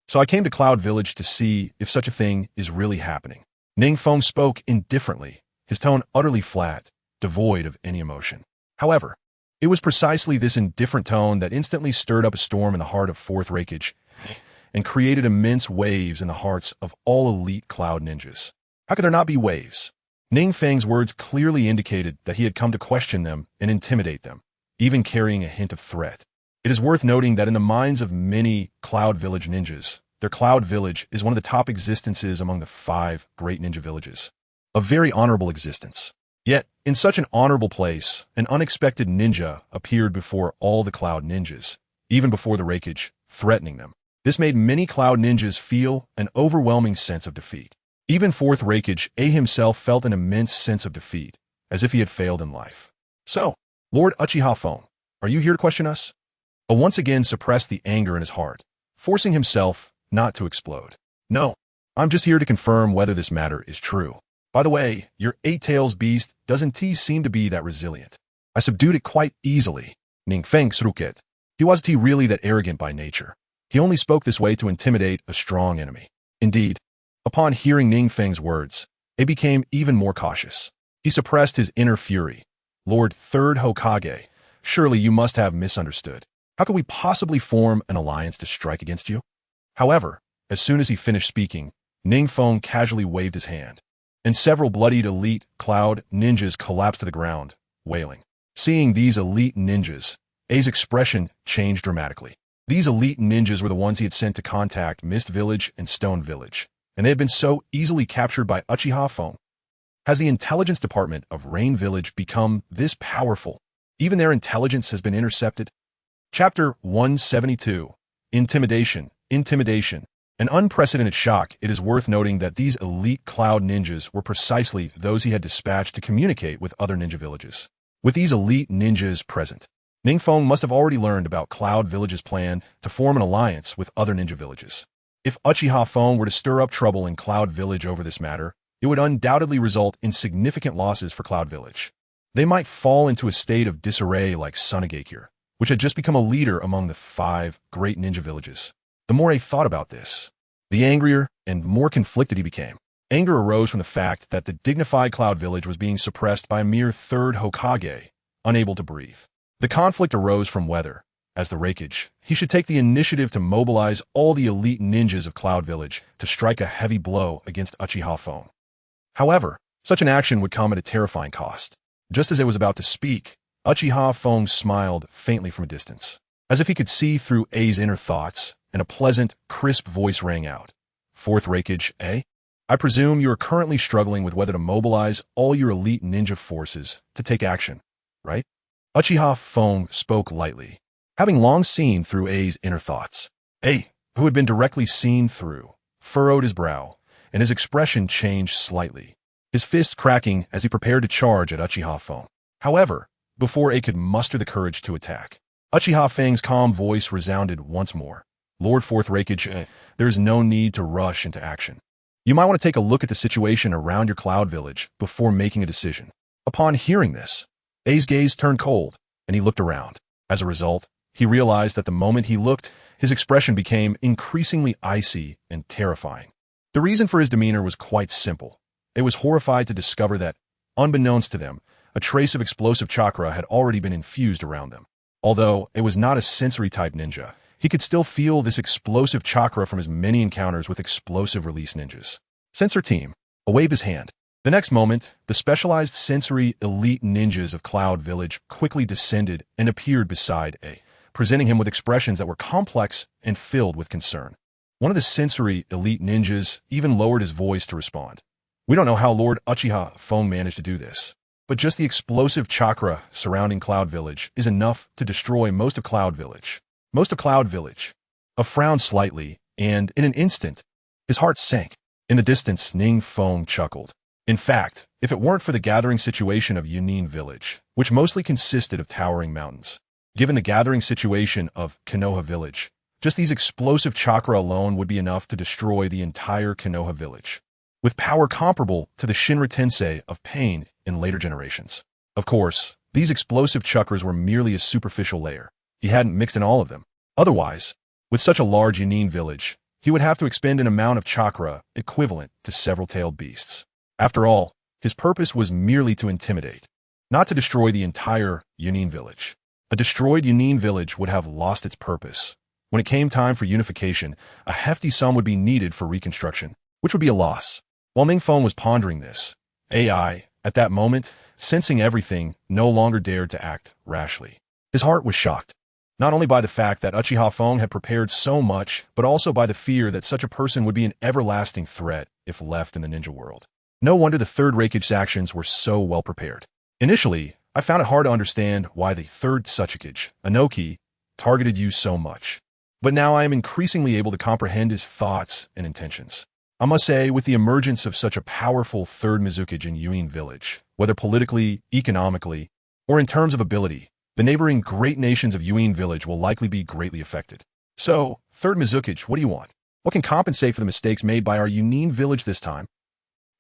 So I came to Cloud Village to see if such a thing is really happening. NingFeng spoke indifferently, his tone utterly flat, devoid of any emotion. However, it was precisely this indifferent tone that instantly stirred up a storm in the heart of Fourth Raikage and created immense waves in the hearts of all elite Cloud ninjas. How could there not be waves? NingFeng's words clearly indicated that he had come to question them and intimidate them, even carrying a hint of threat. It is worth noting that in the minds of many Cloud Village ninjas, their Cloud Village is one of the top existences among the 5 great ninja villages. A very honorable existence. Yet, in such an honorable place, an unexpected ninja appeared before all the Cloud ninjas, even before the Raikage, threatening them. This made many Cloud ninjas feel an overwhelming sense of defeat. Even Fourth Raikage, himself felt an immense sense of defeat, as if he had failed in life. So, Lord Uchiha Feng, are you here to question us? Once again suppressed the anger in his heart, forcing himself not to explode. No, I'm just here to confirm whether this matter is true. By the way, your 8-tails beast doesn't seem to be that resilient. I subdued it quite easily. NingFeng Sruket. He wasn't really that arrogant by nature. He only spoke this way to intimidate a strong enemy. Indeed, upon hearing NingFeng's words, he became even more cautious. He suppressed his inner fury. Lord Third Hokage, surely you must have misunderstood. How could we possibly form an alliance to strike against you? However, as soon as he finished speaking, NingFeng casually waved his hand, and several bloodied elite Cloud ninjas collapsed to the ground, wailing. Seeing these elite ninjas, A's expression changed dramatically. These elite ninjas were the ones he had sent to contact Mist Village and Stone Village, and they had been so easily captured by Uchiha Feng. Has the intelligence department of Rain Village become this powerful? Even their intelligence has been intercepted? Chapter 172. Intimidation. An unprecedented shock. It is worth noting that these elite Cloud ninjas were precisely those he had dispatched to communicate with other ninja villages. With these elite ninjas present, NingFeng must have already learned about Cloud Village's plan to form an alliance with other ninja villages. If Uchiha Feng were to stir up trouble in Cloud Village over this matter, it would undoubtedly result in significant losses for Cloud Village. They might fall into a state of disarray like Sunagakure, which had just become a leader among the 5 great ninja villages. The more he thought about this, the angrier and more conflicted he became. Anger arose from the fact that the dignified Cloud Village was being suppressed by a mere third Hokage, unable to breathe. The conflict arose from whether, as the Raikage, he should take the initiative to mobilize all the elite ninjas of Cloud Village to strike a heavy blow against Uchiha Feng. However, such an action would come at a terrifying cost. Just as it was about to speak, Uchiha Feng smiled faintly from a distance, as if he could see through A's inner thoughts, and a pleasant, crisp voice rang out. Fourth Raikage, I presume you are currently struggling with whether to mobilize all your elite ninja forces to take action, right? Uchiha Feng spoke lightly, having long seen through A's inner thoughts. A, who had been directly seen through, furrowed his brow, and his expression changed slightly, his fists cracking as he prepared to charge at Uchiha Feng. However, before A could muster the courage to attack, Uchiha Feng's calm voice resounded once more. Lord Fourth Raikage, there is no need to rush into action. You might want to take a look at the situation around your Cloud Village before making a decision. Upon hearing this, A's gaze turned cold, and he looked around. As a result, he realized that the moment he looked, his expression became increasingly icy and terrifying. The reason for his demeanor was quite simple. They was horrified to discover that, unbeknownst to them, a trace of explosive chakra had already been infused around them. Although it was not a sensory-type ninja, he could still feel this explosive chakra from his many encounters with explosive release ninjas. Sensor team, wave his hand. The next moment, the specialized sensory elite ninjas of Cloud Village quickly descended and appeared beside A, presenting him with expressions that were complex and filled with concern. One of the sensory elite ninjas even lowered his voice to respond. We don't know how Lord Uchiha Feng managed to do this, but just the explosive chakra surrounding Cloud Village is enough to destroy most of Cloud Village. Most of Cloud Village. A frown slightly, and in an instant, his heart sank. In the distance, NingFeng chuckled. In fact, if it weren't for the gathering situation of Yunin Village, which mostly consisted of towering mountains, given the gathering situation of Konoha Village, just these explosive chakra alone would be enough to destroy the entire Konoha Village, with power comparable to the Shinra Tensei of Pain in later generations. Of course, these explosive chakras were merely a superficial layer. he hadn't mixed in all of them. Otherwise, with such a large Yunin village, he would have to expend an amount of chakra equivalent to several-tailed beasts. After all, his purpose was merely to intimidate, not to destroy the entire Yunin village. A destroyed Yunin village would have lost its purpose. When it came time for unification, a hefty sum would be needed for reconstruction, which would be a loss. While NingFeng was pondering this, AI, at that moment, sensing everything, no longer dared to act rashly. His heart was shocked, not only by the fact that Uchiha Feng had prepared so much, but also by the fear that such a person would be an everlasting threat if left in the ninja world. No wonder the third Reiki's actions were so well prepared. Initially, I found it hard to understand why the third Tsuchikage, Inoki, targeted you so much. But now I am increasingly able to comprehend his thoughts and intentions. I must say, with the emergence of such a powerful third Mizukage in Yuin village, whether politically, economically, or in terms of ability, the neighboring great nations of Yuin village will likely be greatly affected. So, third Mizukage, what do you want? What can compensate for the mistakes made by our Yunin village this time?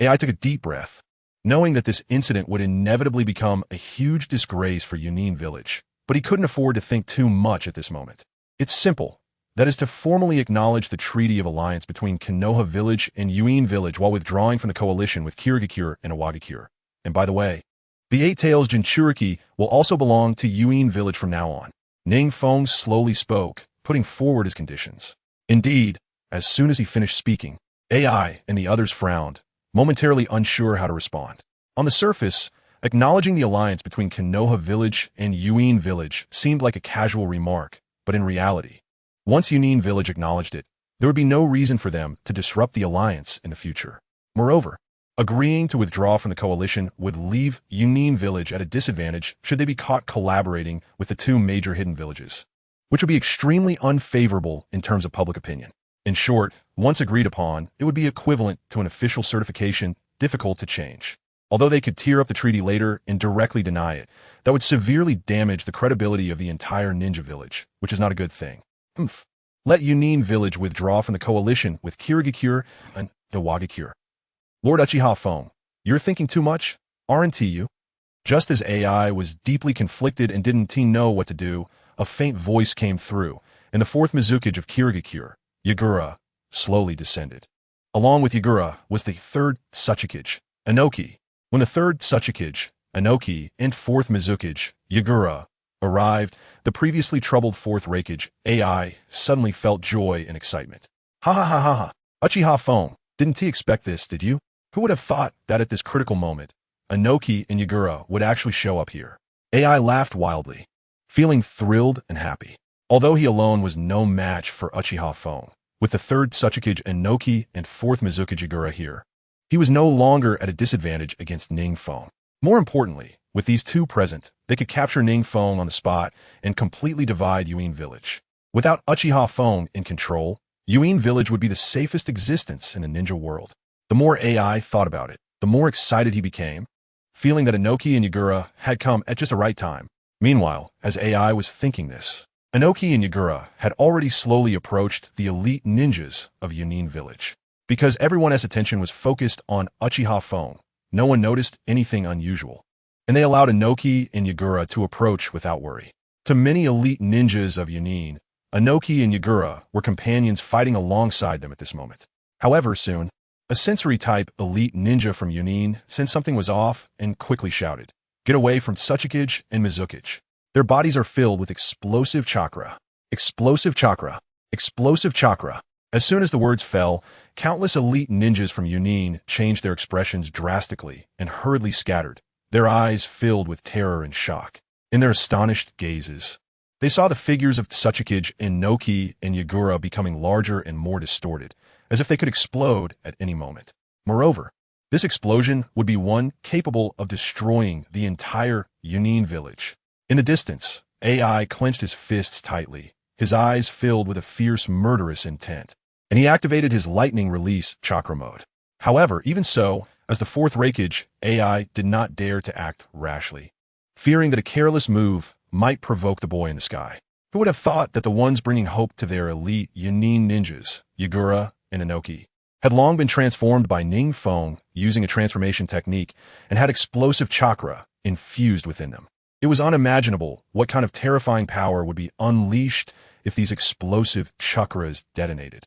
AI took a deep breath, knowing that this incident would inevitably become a huge disgrace for Yunin village, but he couldn't afford to think too much at this moment. It's simple. That is to formally acknowledge the treaty of alliance between Konoha village and Yuin village while withdrawing from the coalition with Kirigakure and Awagakure. And by the way, the Eight Tails Jinchuriki will also belong to Yuin village from now on. NingFeng slowly spoke, putting forward his conditions. Indeed, as soon as he finished speaking, AI and the others frowned, momentarily unsure how to respond. On the surface, acknowledging the alliance between Konoha village and Yuin village seemed like a casual remark, but in reality, once Yunin village acknowledged it, there would be no reason for them to disrupt the alliance in the future. Moreover, agreeing to withdraw from the coalition would leave Yunin village at a disadvantage should they be caught collaborating with the two major hidden villages, which would be extremely unfavorable in terms of public opinion. In short, once agreed upon, it would be equivalent to an official certification difficult to change. Although they could tear up the treaty later and directly deny it, that would severely damage the credibility of the entire ninja village, which is not a good thing. Let Yunin village withdraw from the coalition with Kirigakure and Awagakure. Lord Uchiha Feng, you're thinking too much, aren't you? Just as AI was deeply conflicted and didn't know what to do, a faint voice came through, and the fourth Mizukage of Kirigakure, Yagura, slowly descended. Along with Yagura was the third Tsuchikage, Inoki. When the third Tsuchikage, Inoki, and fourth Mizukage, Yagura, arrived, the previously troubled fourth Reikage, AI, suddenly felt joy and excitement. Ha ha ha ha ha. Uchiha Feng, didn't he expect this, did you? Who would have thought that at this critical moment, Inoki and Yagura would actually show up here? AI laughed wildly, feeling thrilled and happy. Although he alone was no match for Uchiha Feng, with the third Tsuchikage Inoki and fourth Mizukage Yagura here, he was no longer at a disadvantage against NingFeng. More importantly, with these two present, they could capture NingFeng on the spot and completely divide Yuin village. Without Uchiha Feng in control, Yuin village would be the safest existence in the ninja world. The more AI thought about it, the more excited he became, feeling that Inoki and Yagura had come at just the right time. Meanwhile, as AI was thinking this, Inoki and Yagura had already slowly approached the elite ninjas of Yunin village. Because everyone's attention was focused on Uchiha Feng, no one noticed anything unusual, and they allowed Inoki and Yagura to approach without worry. To many elite ninjas of Yunin, Inoki and Yagura were companions fighting alongside them at this moment. However, soon, a sensory-type elite ninja from Yunin sensed something was off and quickly shouted, "Get away from Tsuchikage and Mizukage. Their bodies are filled with explosive chakra. Explosive chakra. Explosive chakra." As soon as the words fell, countless elite ninjas from Yunin changed their expressions drastically and hurriedly scattered, their eyes filled with terror and shock. In their astonished gazes, they saw the figures of Tsuchikage, Inoki, and Yagura becoming larger and more distorted, as if they could explode at any moment. Moreover, this explosion would be one capable of destroying the entire Yunin village. In the distance, AI clenched his fists tightly, his eyes filled with a fierce, murderous intent, and he activated his lightning release chakra mode. However, even so, as the fourth Reikage, AI did not dare to act rashly, fearing that a careless move might provoke the boy in the sky. Who would have thought that the ones bringing hope to their elite Yunin ninjas, Yagura and Inoki, had long been transformed by NingFeng using a transformation technique and had explosive chakra infused within them. It was unimaginable what kind of terrifying power would be unleashed if these explosive chakras detonated.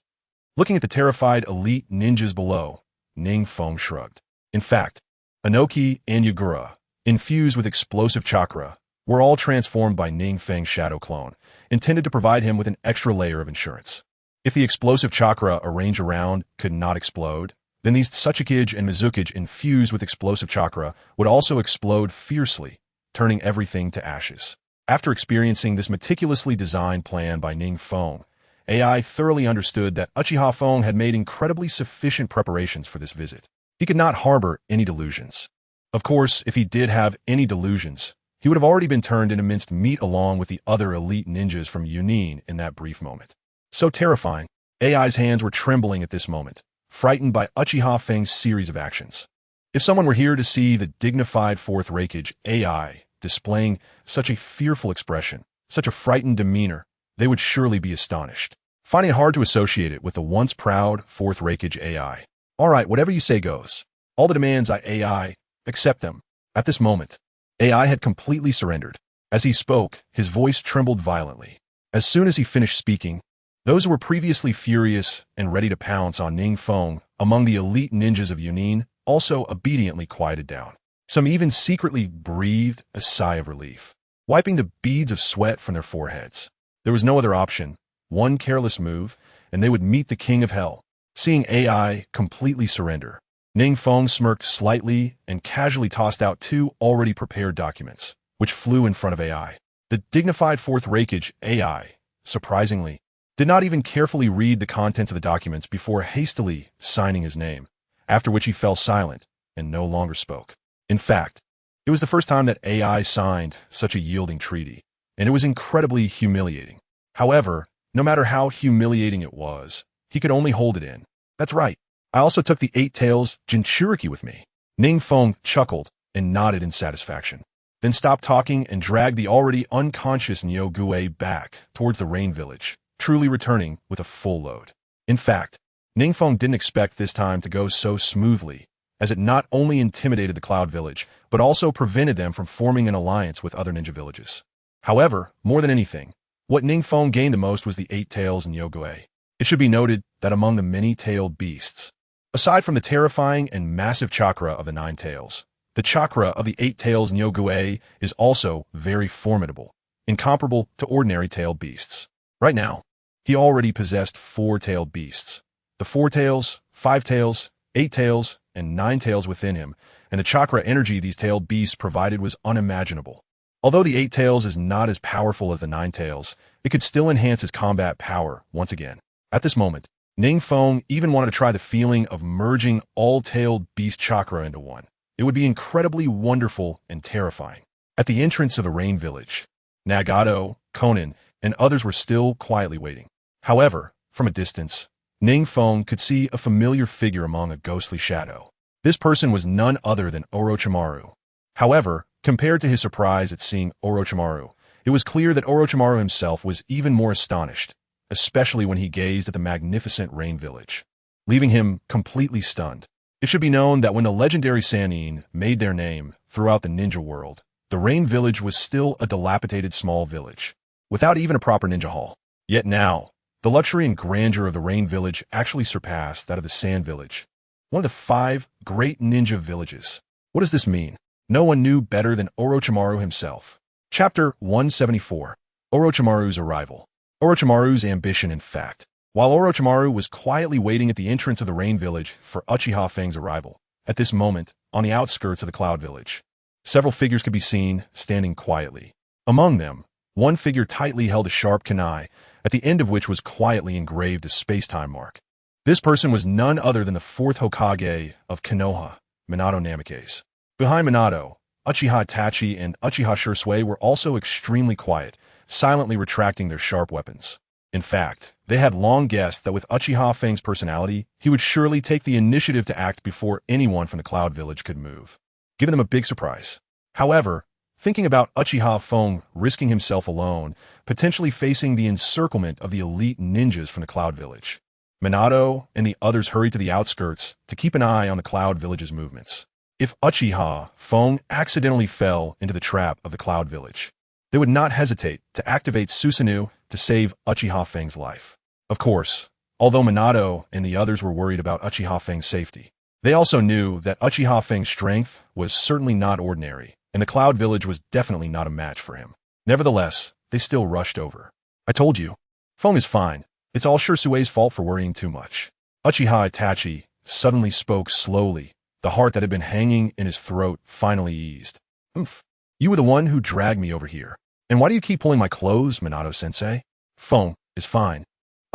Looking at the terrified elite ninjas below, NingFeng shrugged. In fact, Inoki and Hyuga, infused with explosive chakra, were all transformed by NingFeng's shadow clone, intended to provide him with an extra layer of insurance. If the explosive chakra arranged around could not explode, then these Tsuchikage and Mizukage infused with explosive chakra would also explode fiercely, turning everything to ashes. After experiencing this meticulously designed plan by NingFeng, AI thoroughly understood that Uchiha Feng had made incredibly sufficient preparations for this visit. He could not harbor any delusions. Of course, if he did have any delusions, he would have already been turned into minced meat along with the other elite ninjas from Yunin in that brief moment. So terrifying, AI's hands were trembling at this moment, frightened by Uchiha Feng's series of actions. If someone were here to see the dignified fourth Raikage AI displaying such a fearful expression, such a frightened demeanor, they would surely be astonished, finding it hard to associate it with the once proud fourth Raikage AI. All right, whatever you say goes. All the demands AI, accept them. At this moment, AI had completely surrendered. As he spoke, his voice trembled violently. As soon as he finished speaking, those who were previously furious and ready to pounce on NingFeng among the elite ninjas of Yunin also obediently quieted down. Some even secretly breathed a sigh of relief, wiping the beads of sweat from their foreheads. There was no other option. One careless move, and they would meet the king of hell. Seeing AI completely surrender, NingFeng smirked slightly and casually tossed out 2 already prepared documents, which flew in front of AI. The dignified fourth Raikage AI, surprisingly, did not even carefully read the contents of the documents before hastily signing his name, after which he fell silent and no longer spoke. In fact, it was the first time that AI signed such a yielding treaty, and it was incredibly humiliating. However, no matter how humiliating it was, he could only hold it in. That's right. I also took the 8 Tails Jinchuriki with me. NingFeng chuckled and nodded in satisfaction, then stopped talking and dragged the already unconscious Nyogue back towards the rain village, truly returning with a full load. In fact, NingFeng didn't expect this time to go so smoothly, as it not only intimidated the Cloud Village, but also prevented them from forming an alliance with other ninja villages. However, more than anything, what NingFeng gained the most was the 8 Tails and Nyogue. It should be noted that among the many-tailed beasts, aside from the terrifying and massive chakra of the 9 tails, the chakra of the 8 tails Nyogue is also very formidable, incomparable to ordinary tailed beasts. Right now, he already possessed 4-tailed beasts. The 4 tails, 5 tails, 8 tails, and 9 tails within him, and the chakra energy these tailed beasts provided was unimaginable. Although the 8 tails is not as powerful as the 9 tails, it could still enhance his combat power once again. At this moment, NingFeng even wanted to try the feeling of merging all tailed beast chakra into one. It would be incredibly wonderful and terrifying. At the entrance of the rain village, Nagato, Conan, and others were still quietly waiting. However, from a distance, NingFeng could see a familiar figure among a ghostly shadow. This person was none other than Orochimaru. However, compared to his surprise at seeing Orochimaru, it was clear that Orochimaru himself was even more astonished, especially when he gazed at the magnificent rain village, leaving him completely stunned. It should be known that when the legendary Sannin made their name throughout the ninja world, the rain village was still a dilapidated small village, without even a proper ninja hall. Yet now, the luxury and grandeur of the rain village actually surpassed that of the sand village, one of the 5 great ninja villages. What does this mean? No one knew better than Orochimaru himself. Chapter 174. Orochimaru's Arrival. Orochimaru's ambition, in fact. While Orochimaru was quietly waiting at the entrance of the rain village for Uchiha Feng's arrival, at this moment, on the outskirts of the cloud village, several figures could be seen standing quietly. Among them, one figure tightly held a sharp kunai, at the end of which was quietly engraved a space-time mark. This person was none other than the 4th Hokage of Konoha, Minato Namikaze. Behind Minato, Uchiha Itachi and Uchiha Shisui were also extremely quiet, silently retracting their sharp weapons. In fact, they had long guessed that with Uchiha Feng's personality, he would surely take the initiative to act before anyone from the Cloud Village could move, giving them a big surprise. However, thinking about Uchiha Feng risking himself alone, potentially facing the encirclement of the elite ninjas from the Cloud Village, Minato and the others hurried to the outskirts to keep an eye on the Cloud Village's movements. if Uchiha Feng accidentally fell into the trap of the Cloud Village. They would not hesitate to activate Susanoo to save Uchiha Feng's life. Of course, although Minato and the others were worried about Uchiha Feng's safety, they also knew that Uchiha Feng's strength was certainly not ordinary, and the Cloud Village was definitely not a match for him. Nevertheless, they still rushed over. I told you. Feng is fine. It's all Shirsue's fault for worrying too much. Uchiha Itachi suddenly spoke slowly. The heart that had been hanging in his throat finally eased. Oomph. You were the one who dragged me over here. And why do you keep pulling my clothes, Minato-sensei? Feng is fine.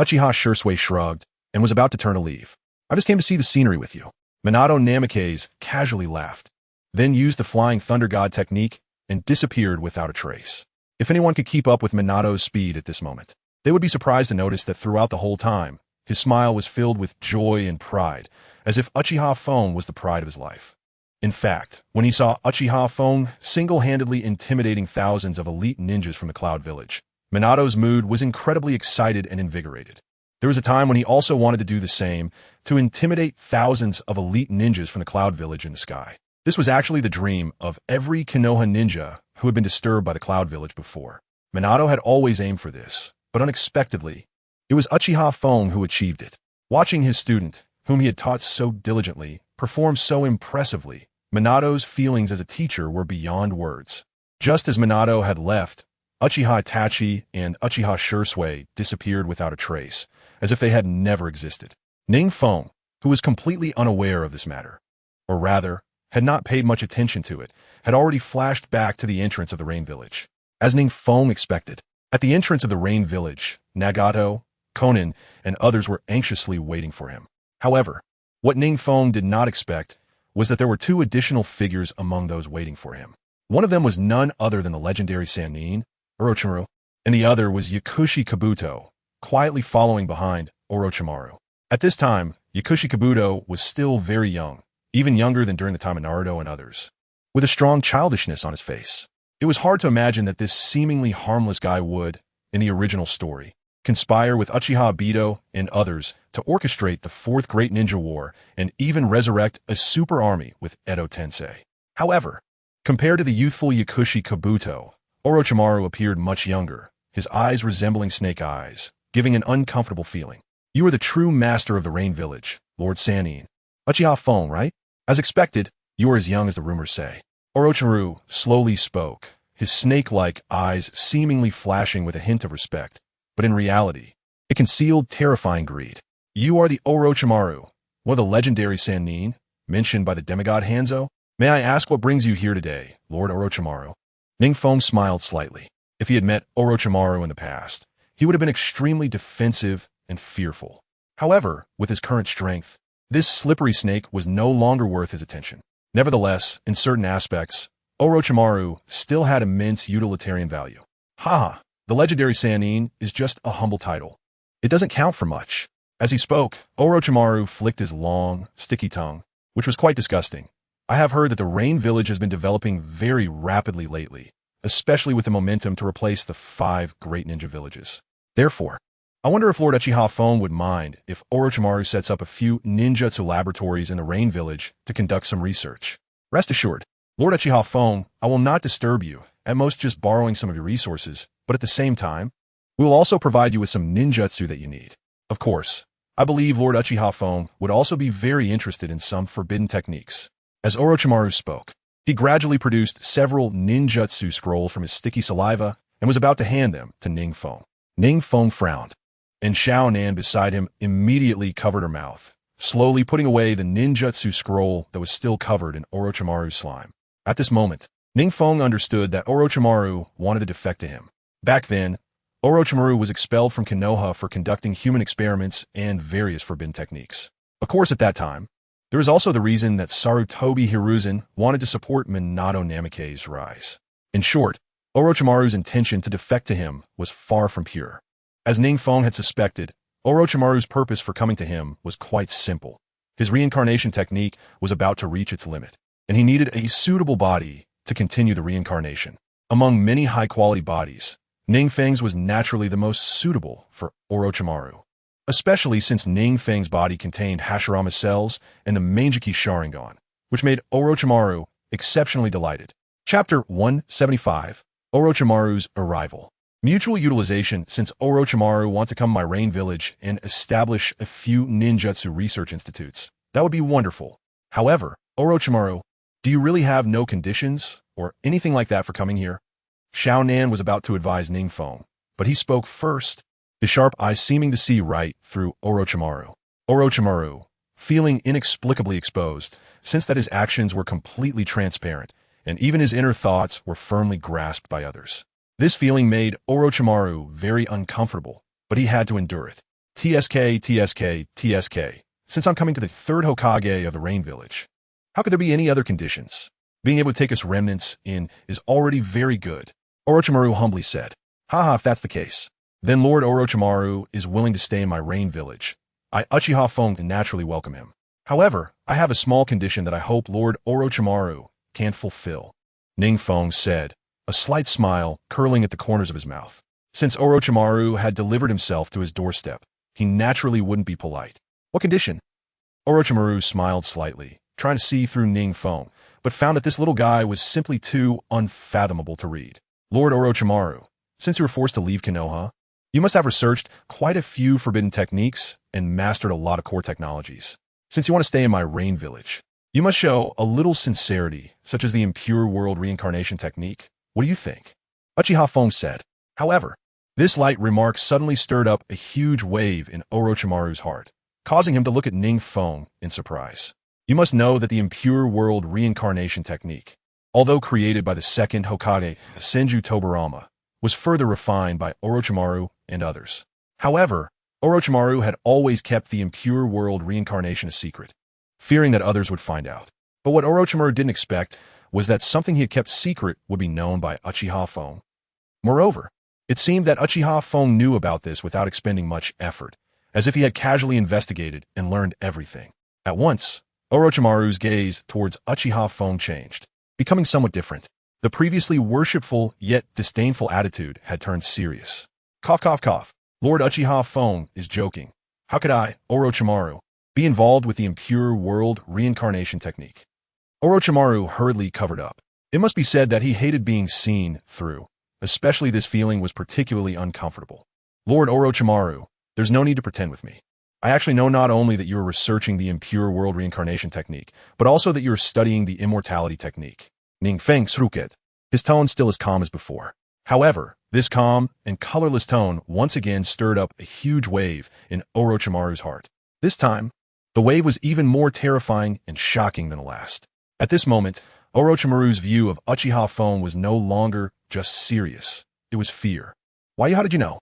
Uchiha Shirsue shrugged and was about to turn to leave. I just came to see the scenery with you. Minato Namikaze casually laughed, then used the Flying Thunder God technique and disappeared without a trace. If anyone could keep up with Minato's speed at this moment, they would be surprised to notice that throughout the whole time, his smile was filled with joy and pride, as if Uchiha Feng was the pride of his life. In fact, when he saw Uchiha Feng single-handedly intimidating thousands of elite ninjas from the Cloud Village, Minato's mood was incredibly excited and invigorated. There was a time when he also wanted to do the same, to intimidate thousands of elite ninjas from the Cloud Village in the sky. This was actually the dream of every Konoha ninja who had been disturbed by the Cloud Village before. Minato had always aimed for this, but unexpectedly, it was Uchiha Feng who achieved it. Watching his student, whom he had taught so diligently, perform so impressively, Minato's feelings as a teacher were beyond words. Just as Minato had left, Uchiha Itachi and Uchiha Shirsue disappeared without a trace, as if they had never existed. NingFeng, who was completely unaware of this matter, or rather, had not paid much attention to it, had already flashed back to the entrance of the Rain Village. As NingFeng expected, at the entrance of the Rain Village, Nagato, Konan, and others were anxiously waiting for him. However, what NingFeng did not expect was that there were two additional figures among those waiting for him. One of them was none other than the legendary Sannin, Orochimaru, and the other was Yakushi Kabuto, quietly following behind Orochimaru. At this time, Yakushi Kabuto was still very young, even younger than during the time of Naruto and others, with a strong childishness on his face. It was hard to imagine that this seemingly harmless guy would, in the original story, conspire with Uchiha Obito and others to orchestrate the Fourth Great Ninja War and even resurrect a super army with Edo Tensei. However, compared to the youthful Yakushi Kabuto, Orochimaru appeared much younger, his eyes resembling snake eyes, giving an uncomfortable feeling. You are the true master of the Rain Village, Lord Sannin. Uchiha Feng, right? As expected, you are as young as the rumors say. Orochimaru slowly spoke, his snake-like eyes seemingly flashing with a hint of respect, but in reality, it concealed terrifying greed. You are the Orochimaru, one of the legendary Sannin, mentioned by the demigod Hanzo? May I ask what brings you here today, Lord Orochimaru? NingFeng smiled slightly. If he had met Orochimaru in the past, he would have been extremely defensive and fearful. However, with his current strength, this slippery snake was no longer worth his attention. Nevertheless, in certain aspects, Orochimaru still had immense utilitarian value. Haha, the legendary Sannin is just a humble title. It doesn't count for much. As he spoke, Orochimaru flicked his long, sticky tongue, which was quite disgusting. I have heard that the Rain Village has been developing very rapidly lately, especially with the momentum to replace the 5 great ninja villages. Therefore, I wonder if Lord Uchiha Feng would mind if Orochimaru sets up a few ninjutsu laboratories in the Rain Village to conduct some research. Rest assured, Lord Uchiha Feng, I will not disturb you, at most just borrowing some of your resources, but at the same time, we will also provide you with some ninjutsu that you need. Of course, I believe Lord Uchiha Feng would also be very interested in some forbidden techniques. As Orochimaru spoke, he gradually produced several ninjutsu scrolls from his sticky saliva and was about to hand them to NingFeng. NingFeng frowned, and Xiao Nan beside him immediately covered her mouth, slowly putting away the ninjutsu scroll that was still covered in Orochimaru's slime. At this moment, NingFeng understood that Orochimaru wanted to defect to him. Back then, Orochimaru was expelled from Konoha for conducting human experiments and various forbidden techniques. Of course, at that time, there is also the reason that Sarutobi Hiruzen wanted to support Minato Namikaze's rise. In short, Orochimaru's intention to defect to him was far from pure. As NingFeng had suspected, Orochimaru's purpose for coming to him was quite simple. His reincarnation technique was about to reach its limit, and he needed a suitable body to continue the reincarnation. Among many high-quality bodies, NingFeng's was naturally the most suitable for Orochimaru, especially since NingFeng's body contained Hashirama cells and the Mangekyou Sharingan, which made Orochimaru exceptionally delighted. Chapter 175, Orochimaru's Arrival. Mutual utilization. Since Orochimaru wants to come to my rain village and establish a few ninjutsu research institutes, that would be wonderful. However, Orochimaru, do you really have no conditions or anything like that for coming here? Xiao Nan was about to advise NingFeng, but he spoke first, his sharp eyes seeming to see right through Orochimaru. Orochimaru, feeling inexplicably exposed, since that his actions were completely transparent, and even his inner thoughts were firmly grasped by others. This feeling made Orochimaru very uncomfortable, but he had to endure it. TSK, since I'm coming to the third Hokage of the Rain Village, how could there be any other conditions? Being able to take us remnants in is already very good, Orochimaru humbly said. Haha, if that's the case, then Lord Orochimaru is willing to stay in my Rain Village. I Uchiha Feng can naturally welcome him. However, I have a small condition that I hope Lord Orochimaru can fulfill, NingFeng said, a slight smile curling at the corners of his mouth. Since Orochimaru had delivered himself to his doorstep, he naturally wouldn't be polite. What condition? Orochimaru smiled slightly, trying to see through NingFeng, but found that this little guy was simply too unfathomable to read. Lord Orochimaru, since you were forced to leave Konoha, you must have researched quite a few forbidden techniques and mastered a lot of core technologies. Since you want to stay in my Rain Village, you must show a little sincerity, such as the impure world reincarnation technique. What do you think? Uchiha Feng said. However, this light remark suddenly stirred up a huge wave in Orochimaru's heart, causing him to look at NingFeng in surprise. You must know that the impure world reincarnation technique, although created by the second Hokage, Senju Tobirama, was further refined by Orochimaru and others. However, Orochimaru had always kept the impure world reincarnation a secret, fearing that others would find out. But what Orochimaru didn't expect was that something he had kept secret would be known by Uchiha Feng. Moreover, it seemed that Uchiha Feng knew about this without expending much effort, as if he had casually investigated and learned everything. At once, Orochimaru's gaze towards Uchiha Feng changed, becoming somewhat different. The previously worshipful yet disdainful attitude had turned serious. Cough, cough, cough. Lord Uchiha Feng is joking. How could I, Orochimaru, be involved with the impure world reincarnation technique? Orochimaru hurriedly covered up. It must be said that he hated being seen through. Especially this feeling was particularly uncomfortable. Lord Orochimaru, there's no need to pretend with me. I actually know not only that you are researching the impure world reincarnation technique, but also that you are studying the immortality technique. NingFeng Sruket, his tone still as calm as before. However, this calm and colorless tone once again stirred up a huge wave in Orochimaru's heart. This time, the wave was even more terrifying and shocking than the last. At this moment, Orochimaru's view of Uchiha Feng was no longer just serious. It was fear. Why, how did you know?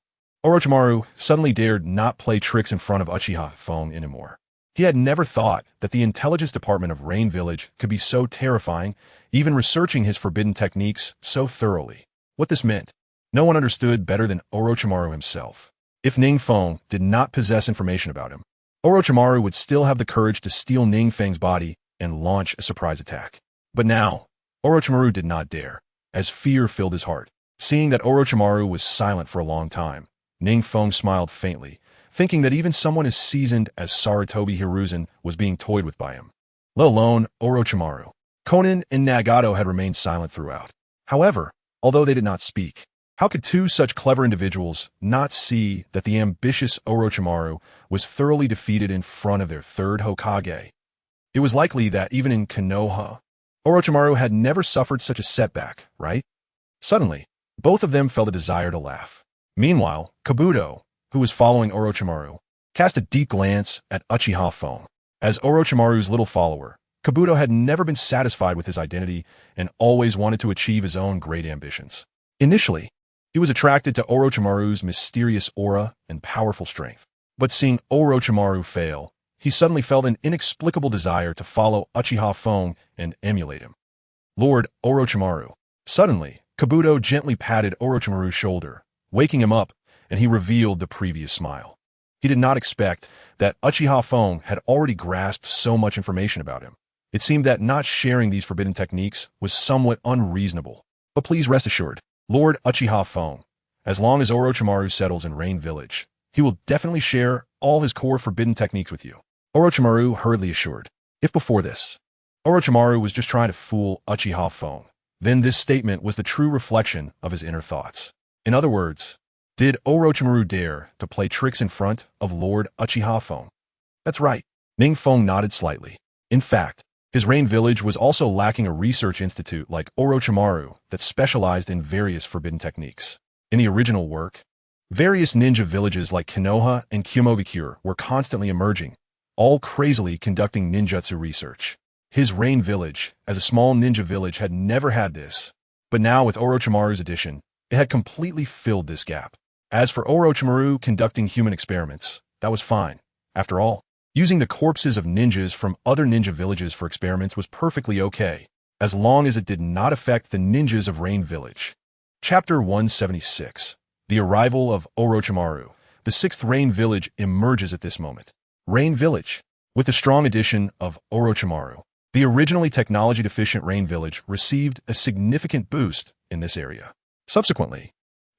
Orochimaru suddenly dared not play tricks in front of Uchiha Feng anymore. He had never thought that the intelligence department of Rain Village could be so terrifying, even researching his forbidden techniques so thoroughly. What this meant, no one understood better than Orochimaru himself. If NingFeng did not possess information about him, Orochimaru would still have the courage to steal NingFeng's body and launch a surprise attack. But now, Orochimaru did not dare, as fear filled his heart. Seeing that Orochimaru was silent for a long time, NingFeng smiled faintly, thinking that even someone as seasoned as Sarutobi Hiruzen was being toyed with by him. Let alone Orochimaru. Konan and Nagato had remained silent throughout. However, although they did not speak, how could two such clever individuals not see that the ambitious Orochimaru was thoroughly defeated in front of their third Hokage? It was likely that even in Konoha, Orochimaru had never suffered such a setback, right? Suddenly, both of them felt a desire to laugh. Meanwhile, Kabuto, who was following Orochimaru, cast a deep glance at Uchiha Feng. As Orochimaru's little follower, Kabuto had never been satisfied with his identity and always wanted to achieve his own great ambitions. Initially, he was attracted to Orochimaru's mysterious aura and powerful strength. But seeing Orochimaru fail, he suddenly felt an inexplicable desire to follow Uchiha Feng and emulate him. Lord Orochimaru. Suddenly, Kabuto gently patted Orochimaru's shoulder, waking him up, and he revealed the previous smile. He did not expect that Uchiha Feng had already grasped so much information about him. It seemed that not sharing these forbidden techniques was somewhat unreasonable. But please rest assured, Lord Uchiha Feng, as long as Orochimaru settles in Rain Village, he will definitely share all his core forbidden techniques with you. Orochimaru hurriedly assured. If before this, Orochimaru was just trying to fool Uchiha Fong. Then this statement was the true reflection of his inner thoughts. In other words, did Orochimaru dare to play tricks in front of Lord Uchiha Fong? That's right. NingFeng nodded slightly. In fact, his Rain Village was also lacking a research institute like Orochimaru that specialized in various forbidden techniques. In the original work, various ninja villages like Konoha and Kumogakure were constantly emerging, all crazily conducting ninjutsu research. His Rain Village, as a small ninja village, had never had this. But now with Orochimaru's addition, it had completely filled this gap. As for Orochimaru conducting human experiments, that was fine. After all, using the corpses of ninjas from other ninja villages for experiments was perfectly okay, as long as it did not affect the ninjas of Rain Village. Chapter 176. The Arrival of Orochimaru. The 6th Rain Village emerges at this moment. Rain Village. With the strong addition of Orochimaru, the originally technology-deficient Rain Village received a significant boost in this area. Subsequently,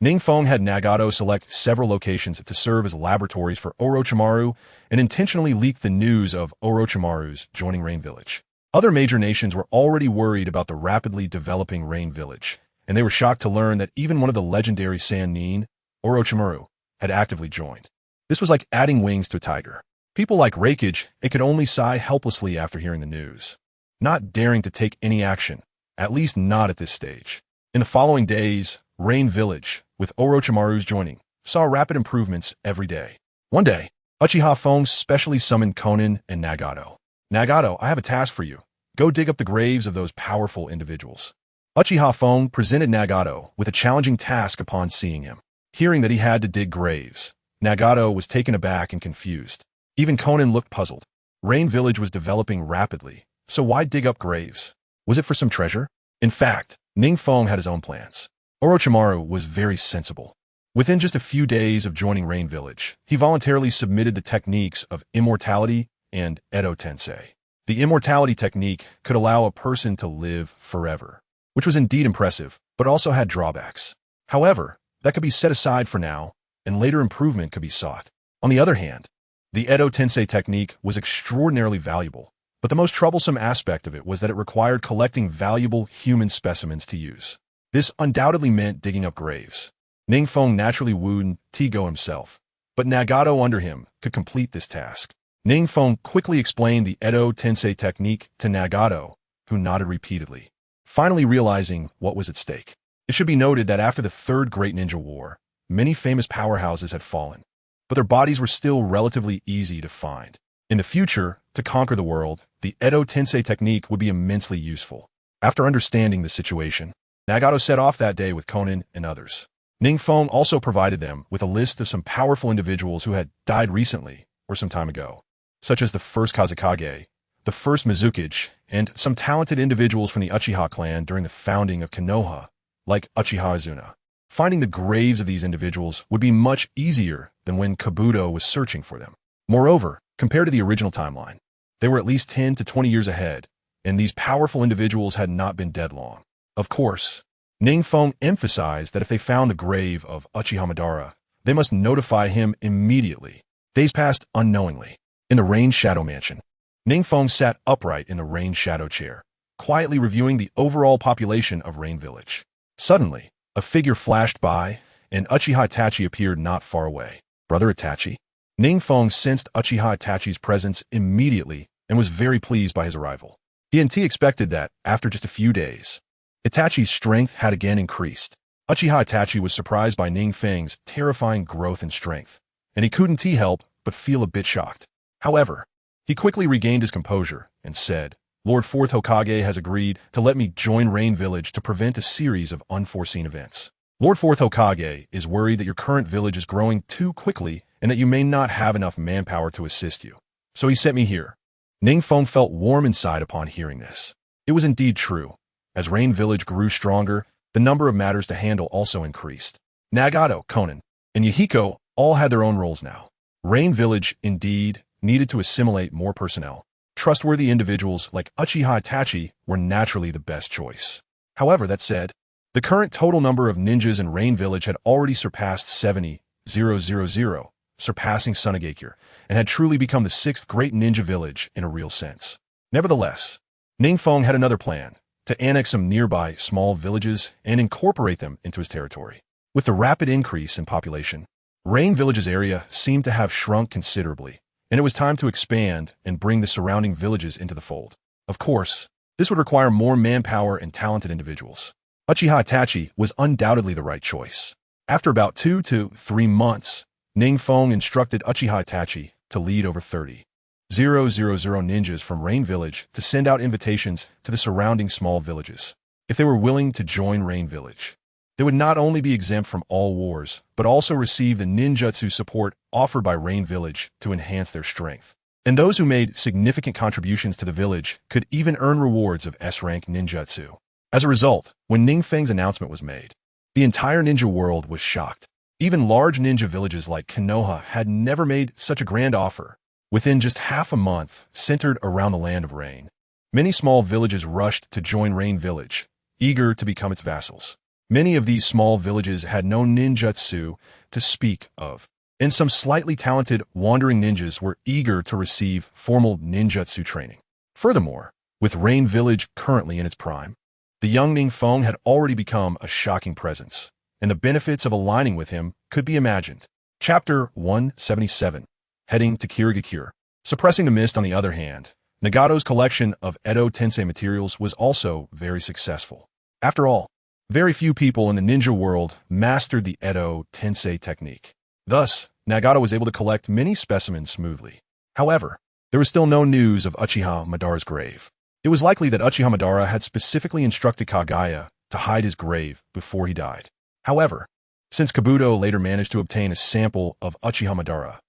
NingFeng had Nagato select several locations to serve as laboratories for Orochimaru and intentionally leak the news of Orochimaru's joining Rain Village. Other major nations were already worried about the rapidly developing Rain Village, and they were shocked to learn that even one of the legendary Sannin, Orochimaru, had actively joined. This was like adding wings to a tiger. People like Raikage, it could only sigh helplessly after hearing the news, not daring to take any action, at least not at this stage. In the following days, Rain Village, with Orochimaru's joining, saw rapid improvements every day. One day, Uchiha Fong specially summoned Konan and Nagato. Nagato, I have a task for you. Go dig up the graves of those powerful individuals. Uchiha Fong presented Nagato with a challenging task upon seeing him. Hearing that he had to dig graves, Nagato was taken aback and confused. Even Konan looked puzzled. Rain Village was developing rapidly, so why dig up graves? Was it for some treasure? In fact, NingFeng had his own plans. Orochimaru was very sensible. Within just a few days of joining Rain Village, he voluntarily submitted the techniques of immortality and Edo Tensei. The immortality technique could allow a person to live forever, which was indeed impressive, but also had drawbacks. However, that could be set aside for now, and later improvement could be sought. On the other hand, the Edo Tensei technique was extraordinarily valuable, but the most troublesome aspect of it was that it required collecting valuable human specimens to use. This undoubtedly meant digging up graves. NingFeng naturally wooed Tigo himself, but Nagato under him could complete this task. NingFeng quickly explained the Edo Tensei technique to Nagato, who nodded repeatedly, finally realizing what was at stake. It should be noted that after the Third Great Ninja War, many famous powerhouses had fallen, but their bodies were still relatively easy to find. In the future, to conquer the world, the Edo Tensei technique would be immensely useful. After understanding the situation, Nagato set off that day with Konan and others. NingFeng also provided them with a list of some powerful individuals who had died recently or some time ago, such as the first Kazekage, the first Mizukage, and some talented individuals from the Uchiha clan during the founding of Konoha, like Uchiha Izuna. Finding the graves of these individuals would be much easier than when Kabuto was searching for them. Moreover, compared to the original timeline, they were at least 10 to 20 years ahead, and these powerful individuals had not been dead long. Of course, NingFeng emphasized that if they found the grave of Uchiha Madara, they must notify him immediately. Days passed unknowingly. In the Rain Shadow Mansion, NingFeng sat upright in the Rain Shadow chair, quietly reviewing the overall population of Rain Village. Suddenly, a figure flashed by, and Uchiha Itachi appeared not far away. Brother Itachi? NingFeng sensed Uchiha Itachi's presence immediately and was very pleased by his arrival. He expected that, after just a few days, Itachi's strength had again increased. Uchiha Itachi was surprised by NingFeng's terrifying growth and strength, and he couldn't help but feel a bit shocked. However, he quickly regained his composure and said, Lord Fourth Hokage has agreed to let me join Rain Village to prevent a series of unforeseen events. Lord Fourth Hokage is worried that your current village is growing too quickly and that you may not have enough manpower to assist you. So he sent me here. NingFeng felt warm inside upon hearing this. It was indeed true. As Rain Village grew stronger, the number of matters to handle also increased. Nagato, Konan, and Yahiko all had their own roles now. Rain Village, indeed, needed to assimilate more personnel. Trustworthy individuals like Uchiha Itachi were naturally the best choice. However, that said, the current total number of ninjas in Rain Village had already surpassed 70,000, surpassing Sunagakure, and had truly become the 6th great ninja village in a real sense. Nevertheless, NingFeng had another plan, to annex some nearby small villages and incorporate them into his territory. With the rapid increase in population, Rain Village's area seemed to have shrunk considerably, and it was time to expand and bring the surrounding villages into the fold. Of course, this would require more manpower and talented individuals. Uchiha Itachi was undoubtedly the right choice. After about 2 to 3 months, NingFeng instructed Uchiha Itachi to lead over 30,000 ninjas from Rain Village to send out invitations to the surrounding small villages. If they were willing to join Rain Village, they would not only be exempt from all wars, but also receive the ninjutsu support offered by Rain Village to enhance their strength. And those who made significant contributions to the village could even earn rewards of S-rank ninjutsu. As a result, when NingFeng's announcement was made, the entire ninja world was shocked. Even large ninja villages like Konoha had never made such a grand offer. Within just half a month, centered around the land of Rain, many small villages rushed to join Rain Village, eager to become its vassals. Many of these small villages had no ninjutsu to speak of, and some slightly talented wandering ninjas were eager to receive formal ninjutsu training. Furthermore, with Rain Village currently in its prime, the young NingFeng had already become a shocking presence, and the benefits of aligning with him could be imagined. Chapter 177. Heading to Kirigakure. Suppressing the Mist, on the other hand, Nagato's collection of Edo Tensei materials was also very successful. After all, very few people in the ninja world mastered the Edo Tensei technique. Thus, Nagato was able to collect many specimens smoothly. However, there was still no news of Uchiha Madara's grave. It was likely that Uchiha Madara had specifically instructed Kagaya to hide his grave before he died. However, since Kabuto later managed to obtain a sample of Uchiha Madara,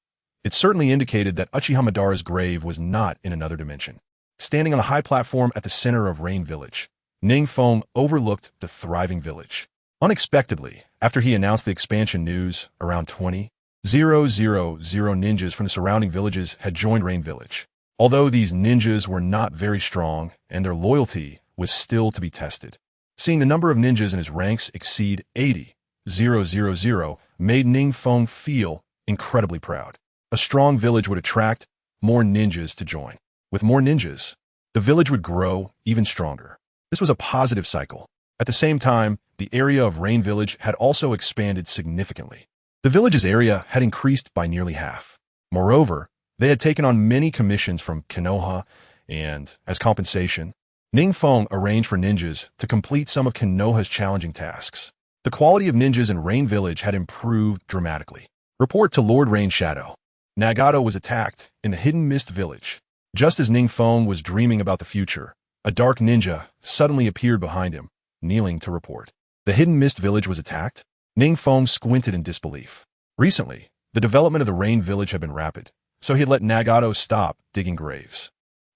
it certainly indicated that Uchiha Madara's grave was not in another dimension. Standing on the high platform at the center of Rain Village, NingFeng overlooked the thriving village. Unexpectedly, after he announced the expansion news, around 20,000 ninjas from the surrounding villages had joined Rain Village. Although these ninjas were not very strong and their loyalty was still to be tested, seeing the number of ninjas in his ranks exceed 80,000 made NingFeng feel incredibly proud. A strong village would attract more ninjas to join. With more ninjas, the village would grow even stronger. This was a positive cycle. At the same time, the area of Rain Village had also expanded significantly. The village's area had increased by nearly half. Moreover, they had taken on many commissions from Konoha, and, as compensation, NingFeng arranged for ninjas to complete some of Konoha's challenging tasks. The quality of ninjas in Rain Village had improved dramatically. Report to Lord Rain Shadow. Nagato was attacked in the Hidden Mist Village. Just as NingFeng was dreaming about the future, a dark ninja suddenly appeared behind him, kneeling to report. The Hidden Mist Village was attacked? NingFeng squinted in disbelief. Recently, the development of the Rain Village had been rapid, so he had let Nagato stop digging graves.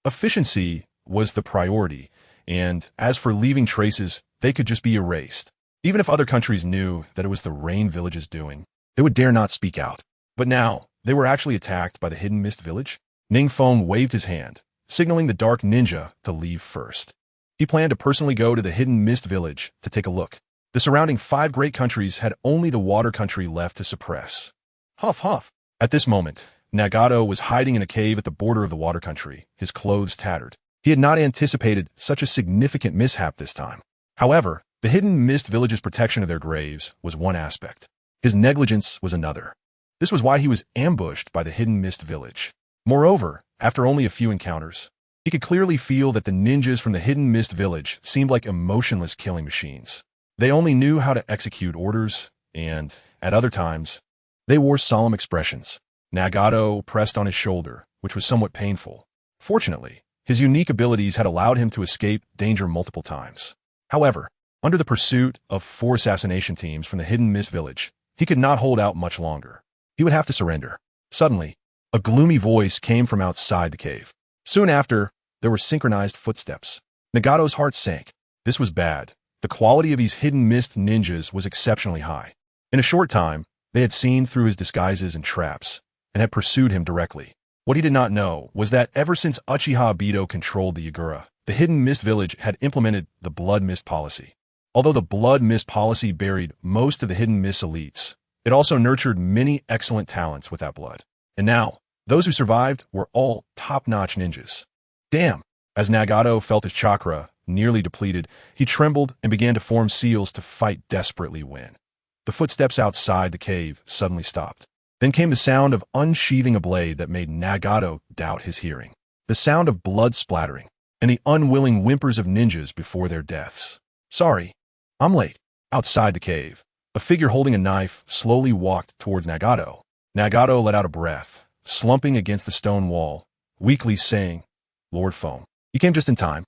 Efficiency was the priority, and as for leaving traces, they could just be erased. Even if other countries knew that it was the Rain Village's doing, they would dare not speak out. But now, they were actually attacked by the Hidden Mist Village? NingFeng waved his hand, signaling the dark ninja to leave first. He planned to personally go to the Hidden Mist Village to take a look. The surrounding 5 great countries had only the water country left to suppress. Huff, huff. At this moment, Nagato was hiding in a cave at the border of the water country, his clothes tattered. He had not anticipated such a significant mishap this time. However, the Hidden Mist Village's protection of their graves was one aspect. His negligence was another. This was why he was ambushed by the Hidden Mist Village. Moreover, after only a few encounters, he could clearly feel that the ninjas from the Hidden Mist Village seemed like emotionless killing machines. They only knew how to execute orders, and, at other times, they wore solemn expressions. Nagato pressed on his shoulder, which was somewhat painful. Fortunately, his unique abilities had allowed him to escape danger multiple times. However, under the pursuit of 4 assassination teams from the Hidden Mist Village, he could not hold out much longer. He would have to surrender. Suddenly, a gloomy voice came from outside the cave. Soon after, there were synchronized footsteps. Nagato's heart sank. This was bad. The quality of these Hidden Mist ninjas was exceptionally high. In a short time, they had seen through his disguises and traps, and had pursued him directly. What he did not know was that ever since Uchiha Obito controlled the Yagura, the Hidden Mist Village had implemented the Blood Mist policy. Although the Blood Mist policy buried most of the Hidden Mist elites, it also nurtured many excellent talents without blood. And now, those who survived were all top-notch ninjas. Damn! As Nagato felt his chakra nearly depleted, he trembled and began to form seals to fight desperately when the footsteps outside the cave suddenly stopped. Then came the sound of unsheathing a blade that made Nagato doubt his hearing. The sound of blood splattering, and the unwilling whimpers of ninjas before their deaths. Sorry, I'm late. Outside the cave, a figure holding a knife slowly walked towards Nagato. Nagato let out a breath, slumping against the stone wall, weakly saying, Lord Foam, you came just in time.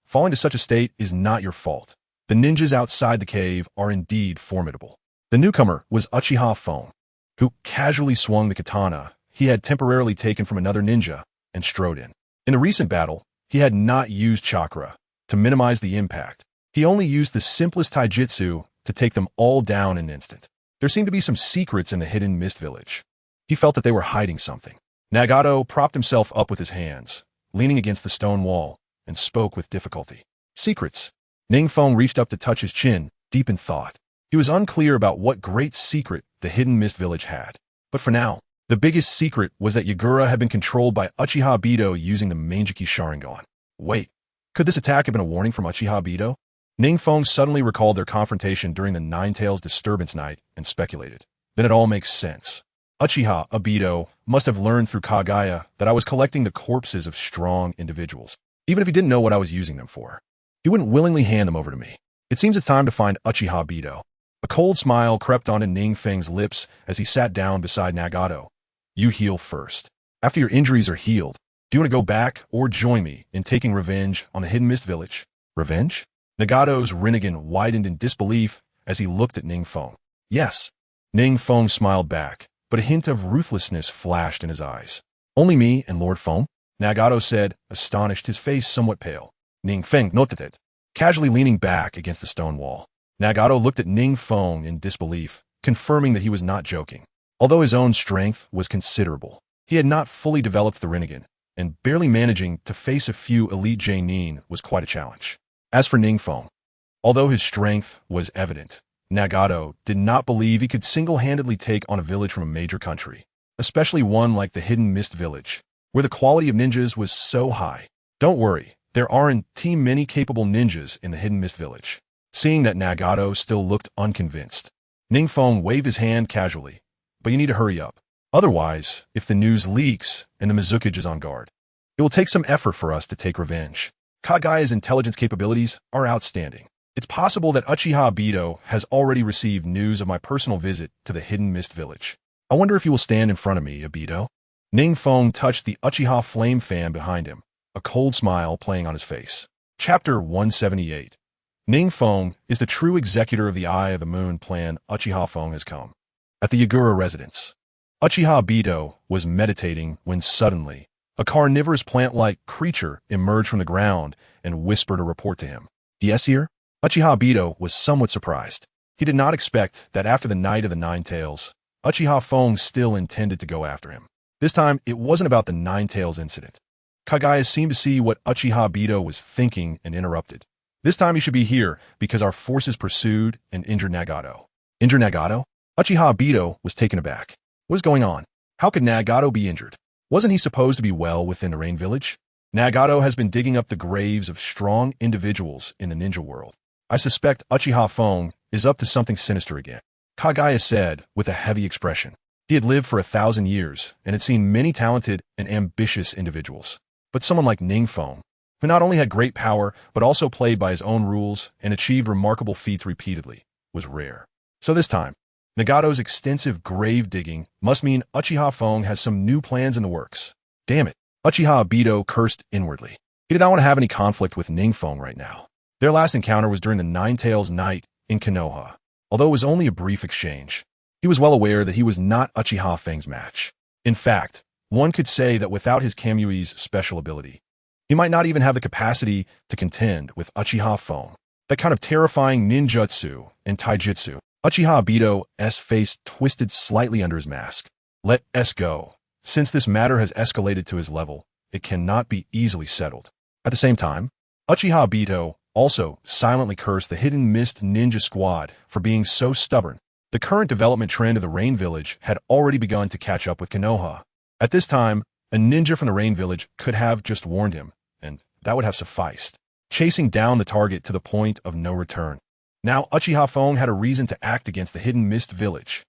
Falling to such a state is not your fault. The ninjas outside the cave are indeed formidable. The newcomer was Uchiha Foam, who casually swung the katana he had temporarily taken from another ninja and strode in. In the recent battle, he had not used chakra to minimize the impact. He only used the simplest taijutsu to take them all down in an instant. There seemed to be some secrets in the hidden mist village. He felt that they were hiding something. Nagato propped himself up with his hands, leaning against the stone wall, and spoke with difficulty. Secrets. NingFeng reached up to touch his chin, deep in thought. He was unclear about what great secret the hidden mist village had. But for now, the biggest secret was that Yagura had been controlled by Uchiha Bido using the Manjiki Sharingan. Wait, could this attack have been a warning from Uchiha Bido? NingFeng suddenly recalled their confrontation during the Nine-Tails disturbance night and speculated. Then it all makes sense. Uchiha Bido must have learned through Kagaya that I was collecting the corpses of strong individuals. Even if he didn't know what I was using them for, he wouldn't willingly hand them over to me. It seems it's time to find Uchiha Bido. A cold smile crept onto NingFeng's lips as he sat down beside Nagato. You heal first. After your injuries are healed, do you want to go back or join me in taking revenge on the Hidden Mist Village? Revenge? Nagato's Rinnegan widened in disbelief as he looked at NingFeng. Yes. NingFeng smiled back, but a hint of ruthlessness flashed in his eyes. Only me and Lord Foam? Nagato said, astonished, his face somewhat pale. NingFeng noted it, casually leaning back against the stone wall. Nagato looked at NingFeng in disbelief, confirming that he was not joking. Although his own strength was considerable, he had not fully developed the Rinnegan, and barely managing to face a few elite Genin was quite a challenge. As for NingFeng, although his strength was evident, Nagato did not believe he could single-handedly take on a village from a major country, especially one like the Hidden Mist Village, where the quality of ninjas was so high. Don't worry, there aren't too many capable ninjas in the Hidden Mist Village. Seeing that Nagato still looked unconvinced, NingFeng waved his hand casually. But you need to hurry up. Otherwise, if the news leaks and the Mizukage is on guard, it will take some effort for us to take revenge. Kagaya's intelligence capabilities are outstanding. It's possible that Uchiha Bido has already received news of my personal visit to the Hidden Mist Village. I wonder if you will stand in front of me, Abido. NingFeng touched the Uchiha flame fan behind him, a cold smile playing on his face. Chapter 178. NingFeng is the true executor of the Eye of the Moon plan. Uchiha Feng has come. At the Yagura residence, Uchiha Bido was meditating when suddenly a carnivorous plant-like creature emerged from the ground and whispered a report to him. Yes, here? Uchiha Bido was somewhat surprised. He did not expect that after the Night of the Nine Tails, Uchiha Feng still intended to go after him. This time, it wasn't about the Nine Tails incident. Kagaya seemed to see what Uchiha Bido was thinking and interrupted. This time he should be here because our forces pursued and injured Nagato. Injured Nagato? Uchiha Bido was taken aback. What is going on? How could Nagato be injured? Wasn't he supposed to be well within the Rain Village? Nagato has been digging up the graves of strong individuals in the ninja world. I suspect Uchiha Feng is up to something sinister again, Kagaya said with a heavy expression. He had lived for 1,000 years and had seen many talented and ambitious individuals. But someone like NingFeng, who not only had great power but also played by his own rules and achieved remarkable feats repeatedly, was rare. So this time, Nagato's extensive grave digging must mean Uchiha Feng has some new plans in the works. Damn it, Uchiha Bido cursed inwardly. He did not want to have any conflict with NingFeng right now. Their last encounter was during the Nine-Tails night in Konoha. Although it was only a brief exchange, he was well aware that he was not Uchiha Feng's match. In fact, one could say that without his Kamui's special ability, he might not even have the capacity to contend with Uchiha Feng. That kind of terrifying ninjutsu and taijutsu. Uchiha Bido's face twisted slightly under his mask. Let S go. Since this matter has escalated to his level, it cannot be easily settled. At the same time, Uchiha Bido also silently cursed the Hidden Mist Ninja Squad for being so stubborn. The current development trend of the Rain Village had already begun to catch up with Konoha. At this time, a ninja from the Rain Village could have just warned him, and that would have sufficed, chasing down the target to the point of no return. Now Uchiha Feng had a reason to act against the Hidden Mist Village.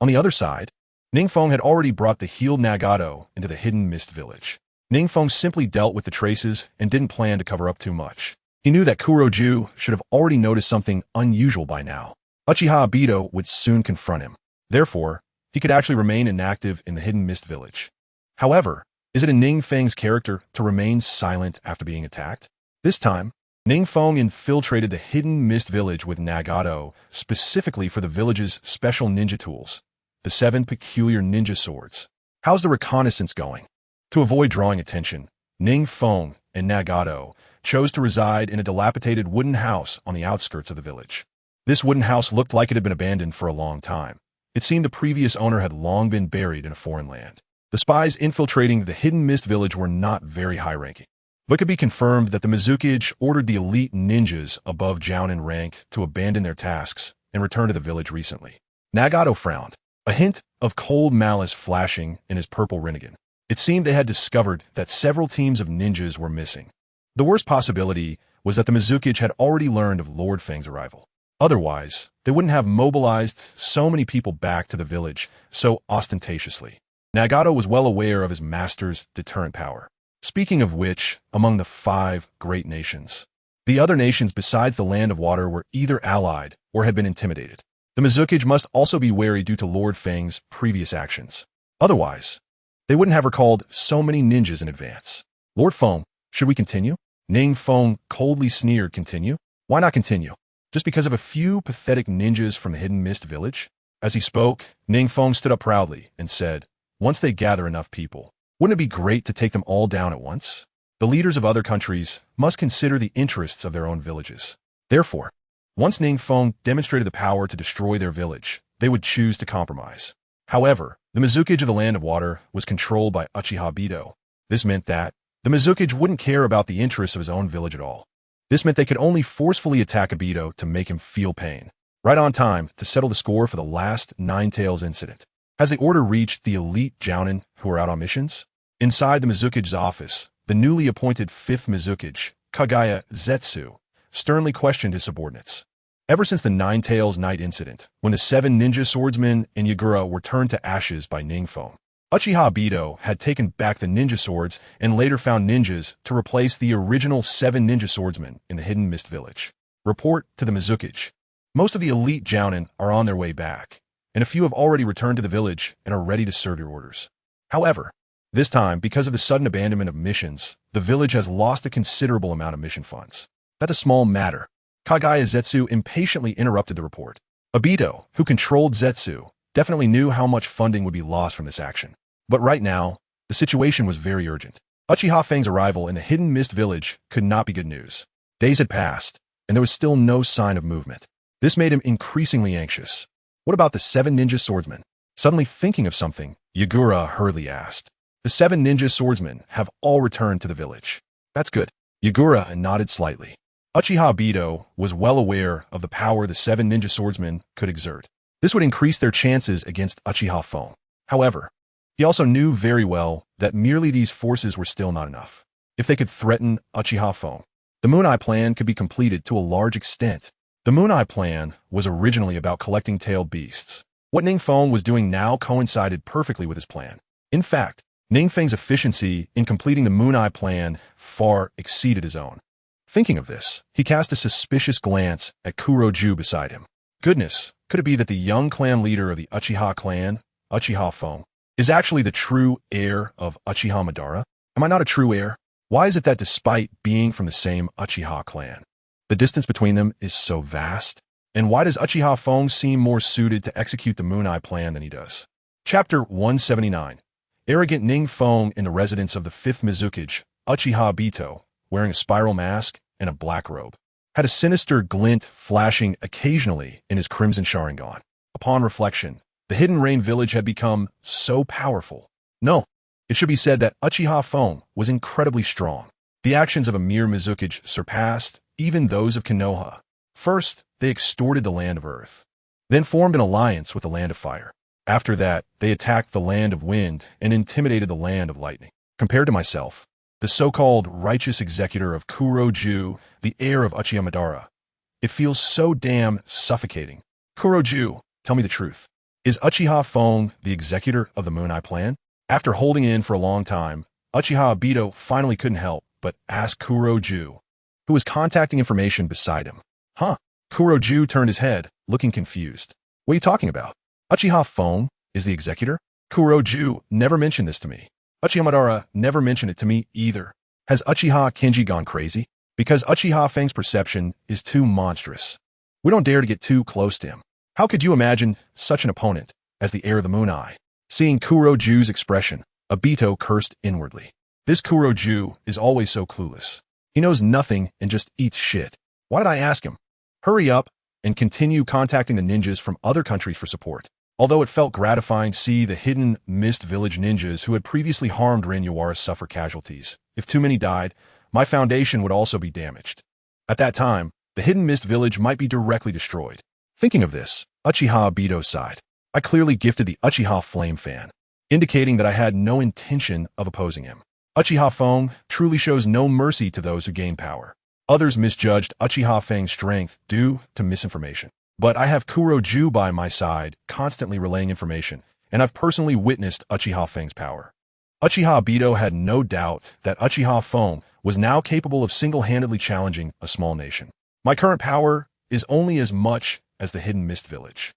On the other side, NingFeng had already brought the healed Nagato into the Hidden Mist Village. NingFeng simply dealt with the traces and didn't plan to cover up too much. He knew that Kuroju should have already noticed something unusual by now. Uchiha Obito would soon confront him. Therefore, he could actually remain inactive in the Hidden Mist Village. However, is it in NingFeng's character to remain silent after being attacked? This time, NingFeng infiltrated the Hidden Mist Village with Nagato, specifically for the village's special ninja tools, the 7 peculiar ninja swords. How's the reconnaissance going? To avoid drawing attention, NingFeng and Nagato chose to reside in a dilapidated wooden house on the outskirts of the village. This wooden house looked like it had been abandoned for a long time. It seemed the previous owner had long been buried in a foreign land. The spies infiltrating the Hidden Mist Village were not very high-ranking, but could be confirmed that the Mizukage ordered the elite ninjas above Jounin rank to abandon their tasks and return to the village recently. Nagato frowned, a hint of cold malice flashing in his purple Rinnegan. It seemed they had discovered that several teams of ninjas were missing. The worst possibility was that the Mizukage had already learned of Lord Feng's arrival. Otherwise, they wouldn't have mobilized so many people back to the village so ostentatiously. Nagato was well aware of his master's deterrent power. Speaking of which, among the 5 great nations, the other nations besides the Land of Water were either allied or had been intimidated. The Mizukage must also be wary due to Lord Feng's previous actions. Otherwise, they wouldn't have recalled so many ninjas in advance. Lord Feng, should we continue? NingFeng coldly sneered. Continue? Why not continue? Just because of a few pathetic ninjas from the Hidden Mist Village? As he spoke, NingFeng stood up proudly and said, once they gather enough people, wouldn't it be great to take them all down at once? The leaders of other countries must consider the interests of their own villages. Therefore, once NingFeng demonstrated the power to destroy their village, they would choose to compromise. However, the Mizukage of the Land of Water was controlled by Uchiha Obito. This meant that the Mizukage wouldn't care about the interests of his own village at all. This meant they could only forcefully attack Obito to make him feel pain. Right on time to settle the score for the last Nine-Tails incident. Has the order reached the elite Jounin who are out on missions? Inside the Mizukage's office, the newly appointed 5th Mizukage, Kagaya Zetsu, sternly questioned his subordinates. Ever since the Nine-Tails Night incident, when the 7 ninja swordsmen and Yagura were turned to ashes by NingFeng, Uchiha Obito had taken back the ninja swords and later found ninjas to replace the original 7 ninja swordsmen in the Hidden Mist Village. Report to the Mizukage. Most of the elite Jounin are on their way back, and a few have already returned to the village and are ready to serve your orders. However, this time, because of the sudden abandonment of missions, the village has lost a considerable amount of mission funds. That's a small matter. Kagaya Zetsu impatiently interrupted the report. Obito, who controlled Zetsu, definitely knew how much funding would be lost from this action. But right now, the situation was very urgent. Uchiha Feng's arrival in the Hidden Mist Village could not be good news. Days had passed, and there was still no sign of movement. This made him increasingly anxious. What about the 7 ninja swordsmen? Suddenly thinking of something, Yagura hurriedly asked. The 7 ninja swordsmen have all returned to the village. That's good. Yagura nodded slightly. Uchiha Obito was well aware of the power the 7 ninja swordsmen could exert. This would increase their chances against Uchiha Feng. However, he also knew very well that merely these forces were still not enough. If they could threaten Uchiha Feng, the Moon Eye Plan could be completed to a large extent. The Moon Eye Plan was originally about collecting tailed beasts. What NingFeng was doing now coincided perfectly with his plan. In fact, NingFeng's efficiency in completing the Moon Eye Plan far exceeded his own. Thinking of this, he cast a suspicious glance at Kuroju beside him. Goodness, could it be that the young clan leader of the Uchiha clan, Uchiha Feng, is actually the true heir of Uchiha Madara? Am I not a true heir? Why is it that despite being from the same Uchiha clan, the distance between them is so vast? And why does Uchiha Feng seem more suited to execute the Moon Eye Plan than he does? Chapter 179. Arrogant NingFeng in the residence of the 5th Mizukage, Uchiha Obito, wearing a spiral mask and a black robe, had a sinister glint flashing occasionally in his crimson Sharingan. Upon reflection, the Hidden Rain village had become so powerful. No, it should be said that Uchiha Feng was incredibly strong. The actions of a mere Mizukage surpassed even those of Konoha. First, they extorted the Land of Earth, then formed an alliance with the Land of Fire. After that, they attacked the Land of Wind and intimidated the Land of Lightning. Compared to myself, the so-called righteous executor of Kuroju, the heir of Uchiha Madara. It feels so damn suffocating. Kuroju, tell me the truth. Is Uchiha Fong the executor of the Moon Eye Plan? After holding in for a long time, Uchiha Obito finally couldn't help but ask Kuroju, who was contacting information beside him. Huh? Kuroju turned his head, looking confused. What are you talking about? Uchiha Fong is the executor? Kuroju never mentioned this to me. Uchiha Madara never mentioned it to me either. Has Uchiha Kenji gone crazy? Because Uchiha Feng's perception is too monstrous. We don't dare to get too close to him. How could you imagine such an opponent as the heir of the Moon Eye? Seeing Kuroju's expression, Obito cursed inwardly. This Kuroju is always so clueless. He knows nothing and just eats shit. Why did I ask him? Hurry up and continue contacting the ninjas from other countries for support. Although it felt gratifying to see the hidden Mist Village ninjas who had previously harmed Rin suffer casualties. If too many died, my foundation would also be damaged. At that time, the hidden Mist Village might be directly destroyed. Thinking of this, Uchiha Obito sighed. I clearly gifted the Uchiha Flame fan, indicating that I had no intention of opposing him. Uchiha Feng truly shows no mercy to those who gain power. Others misjudged Uchiha Feng's strength due to misinformation. But I have Kuroju by my side, constantly relaying information, and I've personally witnessed Uchiha Feng's power. Uchiha Obito had no doubt that Uchiha Feng was now capable of single-handedly challenging a small nation. My current power is only as much as the hidden Mist Village.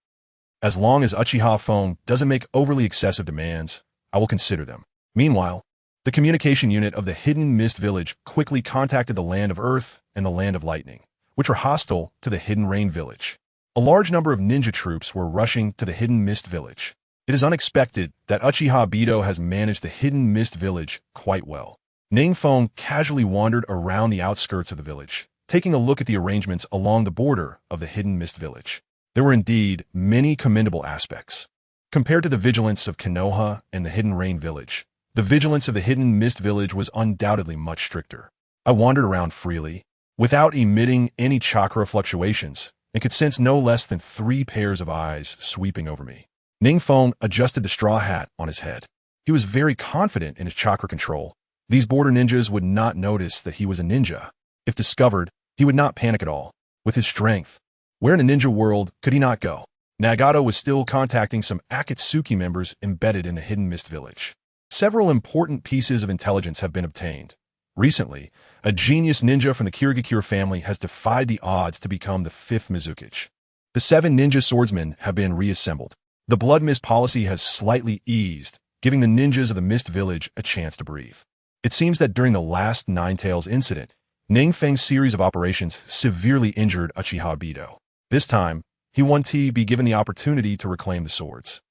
As long as Uchiha Feng doesn't make overly excessive demands, I will consider them. Meanwhile, the communication unit of the hidden Mist Village quickly contacted the Land of Earth and the Land of Lightning, which were hostile to the Hidden Rain Village. A large number of ninja troops were rushing to the Hidden Mist Village. It is unexpected that Uchiha Obito has managed the Hidden Mist Village quite well. NingFeng casually wandered around the outskirts of the village, taking a look at the arrangements along the border of the Hidden Mist Village. There were indeed many commendable aspects. Compared to the vigilance of Konoha and the Hidden Rain Village, the vigilance of the Hidden Mist Village was undoubtedly much stricter. I wandered around freely, without emitting any chakra fluctuations, and could sense no less than 3 pairs of eyes sweeping over me. NingFeng adjusted the straw hat on his head. He was very confident in his chakra control. These border ninjas would not notice that he was a ninja. If discovered, he would not panic at all. With his strength, where in a ninja world could he not go? Nagato was still contacting some Akatsuki members embedded in the Hidden Mist Village. Several important pieces of intelligence have been obtained. Recently, a genius ninja from the Kirigakure family has defied the odds to become the 5th Mizukage. The 7 ninja swordsmen have been reassembled. The blood mist policy has slightly eased, giving the ninjas of the Mist Village a chance to breathe. It seems that during the last Nine-Tails incident, NingFeng's series of operations severely injured Uchiha Obito. This time, he wanted to be given the opportunity to reclaim the swords.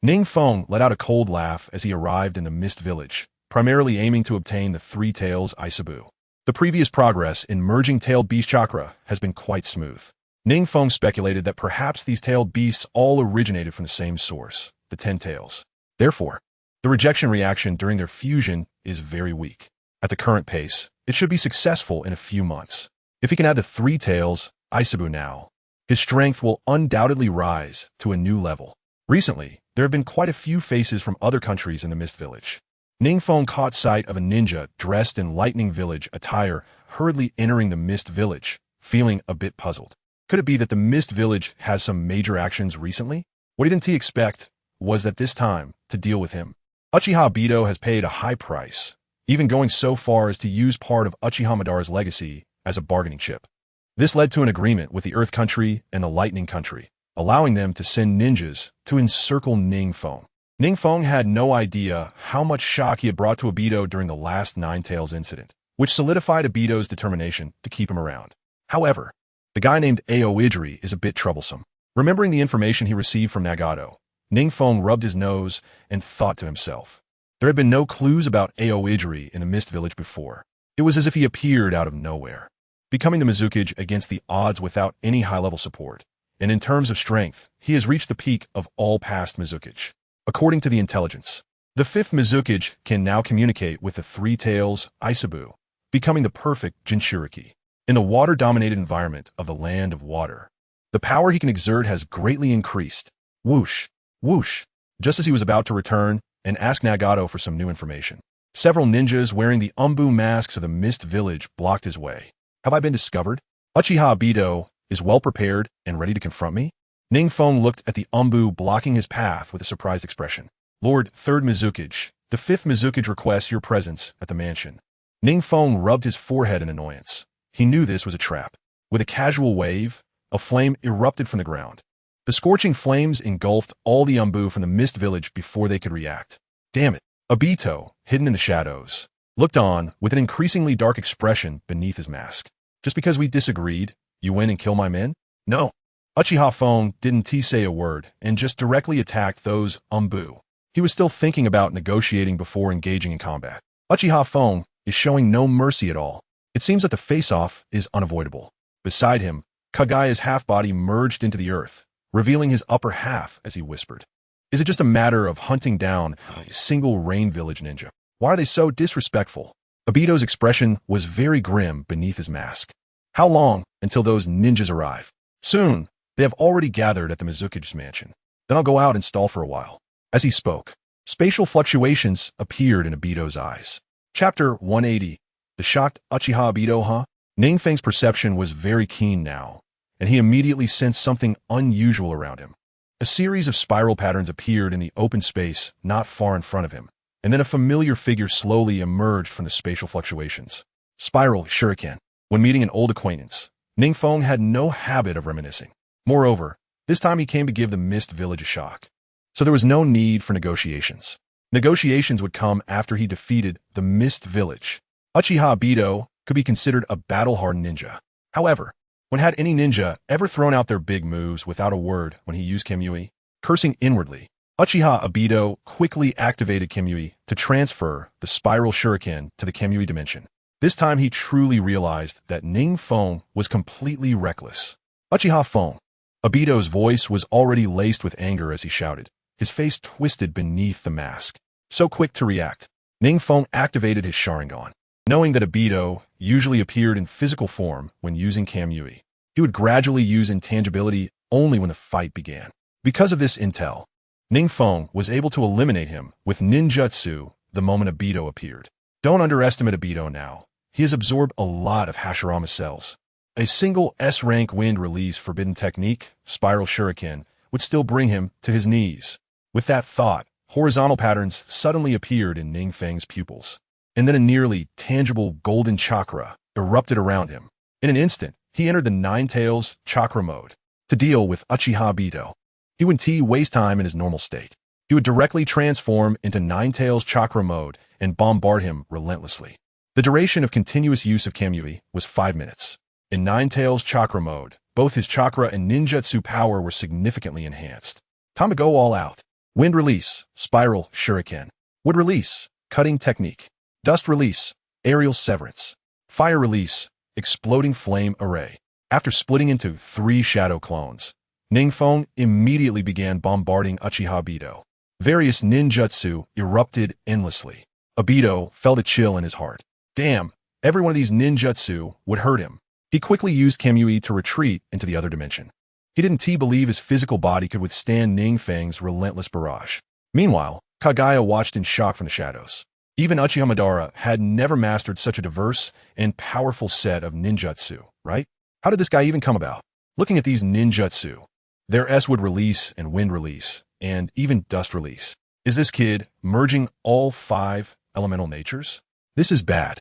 NingFeng let out a cold laugh as he arrived in the Mist Village, primarily aiming to obtain the 3 Tails Isabu. The previous progress in merging tailed beast chakra has been quite smooth. NingFeng speculated that perhaps these tailed beasts all originated from the same source, the 10 Tails. Therefore, the rejection reaction during their fusion is very weak. At the current pace, it should be successful in a few months. If he can add the 3 Tails Isabu now, his strength will undoubtedly rise to a new level. Recently, there have been quite a few faces from other countries in the Mist Village. NingFeng caught sight of a ninja dressed in Lightning Village attire hurriedly entering the Mist Village, feeling a bit puzzled. Could it be that the Mist Village has some major actions recently? What didn't he expect was that this time, to deal with him, Uchiha Obito has paid a high price, even going so far as to use part of Uchiha Madara's legacy as a bargaining chip. This led to an agreement with the Earth Country and the Lightning Country, allowing them to send ninjas to encircle NingFeng. NingFeng had no idea how much shock he had brought to Obito during the last Nine-Tails incident, which solidified Obito's determination to keep him around. However, the guy named Aoidri is a bit troublesome. Remembering the information he received from Nagato, NingFeng rubbed his nose and thought to himself. There had been no clues about Aoidri in the Mist Village before. It was as if he appeared out of nowhere, becoming the Mizukage against the odds without any high-level support. And in terms of strength, he has reached the peak of all past Mizukage. According to the intelligence, the 5th Mizukage can now communicate with the 3 Tails Isabu, becoming the perfect Jinchuriki. In the water-dominated environment of the Land of Water, the power he can exert has greatly increased. Whoosh, whoosh, just as he was about to return and ask Nagato for some new information. Several ninjas wearing the Umbu masks of the Mist Village blocked his way. Have I been discovered? Uchiha Obito is well prepared and ready to confront me? NingFeng looked at the Umbu blocking his path with a surprised expression. Lord, 3rd Mizukage, the 5th Mizukage requests your presence at the mansion. NingFeng rubbed his forehead in annoyance. He knew this was a trap. With a casual wave, a flame erupted from the ground. The scorching flames engulfed all the Umbu from the Mist Village before they could react. Damn it. Obito, hidden in the shadows, looked on with an increasingly dark expression beneath his mask. Just because we disagreed, you win and kill my men? No. Uchiha Feng didn't say a word and just directly attacked those Umbu. He was still thinking about negotiating before engaging in combat. Uchiha Feng is showing no mercy at all. It seems that the face-off is unavoidable. Beside him, Kagaya's half-body merged into the earth, revealing his upper half as he whispered. Is it just a matter of hunting down a single Rain Village ninja? Why are they so disrespectful? Obito's expression was very grim beneath his mask. How long until those ninjas arrive? Soon. They have already gathered at the Mizukage's mansion. Then I'll go out and stall for a while. As he spoke, spatial fluctuations appeared in Obito's eyes. Chapter 180. The shocked Uchiha Obito, huh? NingFeng's perception was very keen now, and he immediately sensed something unusual around him. A series of spiral patterns appeared in the open space not far in front of him, and then a familiar figure slowly emerged from the spatial fluctuations. Spiral Shuriken. When meeting an old acquaintance, NingFeng had no habit of reminiscing. Moreover, this time he came to give the Mist Village a shock. So there was no need for negotiations. Negotiations would come after he defeated the Mist Village. Uchiha Obito could be considered a battle-hardened ninja. However, when had any ninja ever thrown out their big moves without a word when he used Kamui? Cursing inwardly, Uchiha Obito quickly activated Kamui to transfer the Spiral Shuriken to the Kamui dimension. This time he truly realized that NingFeng was completely reckless. Uchiha Feng. Obito's voice was already laced with anger as he shouted, his face twisted beneath the mask. So quick to react, NingFeng activated his Sharingan. Knowing that Obito usually appeared in physical form when using Kamui, he would gradually use intangibility only when the fight began. Because of this intel, NingFeng was able to eliminate him with ninjutsu the moment Obito appeared. Don't underestimate Obito now. He has absorbed a lot of Hashirama cells. A single S-rank wind release forbidden technique, Spiral Shuriken, would still bring him to his knees. With that thought, horizontal patterns suddenly appeared in NingFeng's pupils, and then a nearly tangible golden chakra erupted around him. In an instant, he entered the Nine-Tails chakra mode to deal with Uchiha Obito. He wouldn't waste time in his normal state. He would directly transform into Nine-Tails chakra mode and bombard him relentlessly. The duration of continuous use of Kamui was 5 minutes. In Nine-Tails chakra mode, both his chakra and ninjutsu power were significantly enhanced. Time to go all out. Wind release, Spiral Shuriken. Wood release, Cutting Technique. Dust release, Aerial Severance. Fire release, Exploding Flame Array. After splitting into 3 shadow clones, NingFeng immediately began bombarding Uchiha Obito. Various ninjutsu erupted endlessly. Obito felt a chill in his heart. Damn, every one of these ninjutsu would hurt him. He quickly used Kamui to retreat into the other dimension. He didn't believe his physical body could withstand NingFeng's relentless barrage. Meanwhile, Kagaya watched in shock from the shadows. Even Uchiha Madara had never mastered such a diverse and powerful set of ninjutsu, right? How did this guy even come about? Looking at these ninjutsu, their S-wood release and wind release, and even dust release. Is this kid merging all 5 elemental natures? This is bad.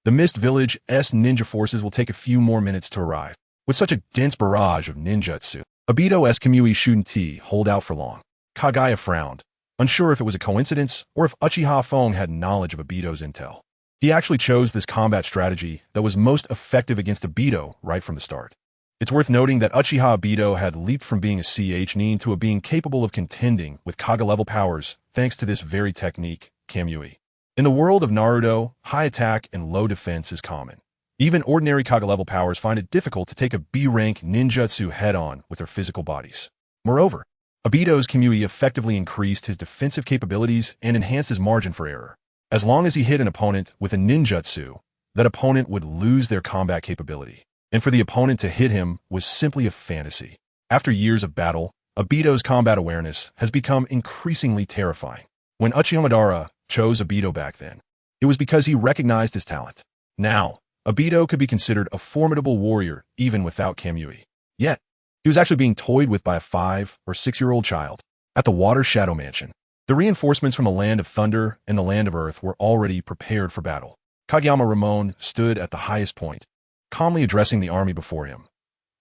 The Mist Village S ninja forces will take a few more minutes to arrive. With such a dense barrage of ninjutsu, Obito-S Kamui shouldn't hold out for long. Kagaya frowned, unsure if it was a coincidence or if Uchiha Feng had knowledge of Obito's intel. He actually chose this combat strategy that was most effective against Obito right from the start. It's worth noting that Uchiha Obito had leaped from being a CH Nin to a being capable of contending with Kaga-level powers thanks to this very technique, Kamui. In the world of Naruto, high attack and low defense is common. Even ordinary Kaga-level powers find it difficult to take a B-rank ninjutsu head-on with their physical bodies. Moreover, Obito's Kamui effectively increased his defensive capabilities and enhanced his margin for error. As long as he hit an opponent with a ninjutsu, that opponent would lose their combat capability. And for the opponent to hit him was simply a fantasy. After years of battle, Obito's combat awareness has become increasingly terrifying. When Uchiha Madara chose Obito back then, It was because he recognized his talent. Now, Obito could be considered a formidable warrior even without Kamui. Yet, he was actually being toyed with by a 5- or 6-year-old child. At the Water Shadow Mansion, the reinforcements from the Land of Thunder and the Land of Earth were already prepared for battle. Kageyama Ramon stood at the highest point, calmly addressing the army before him.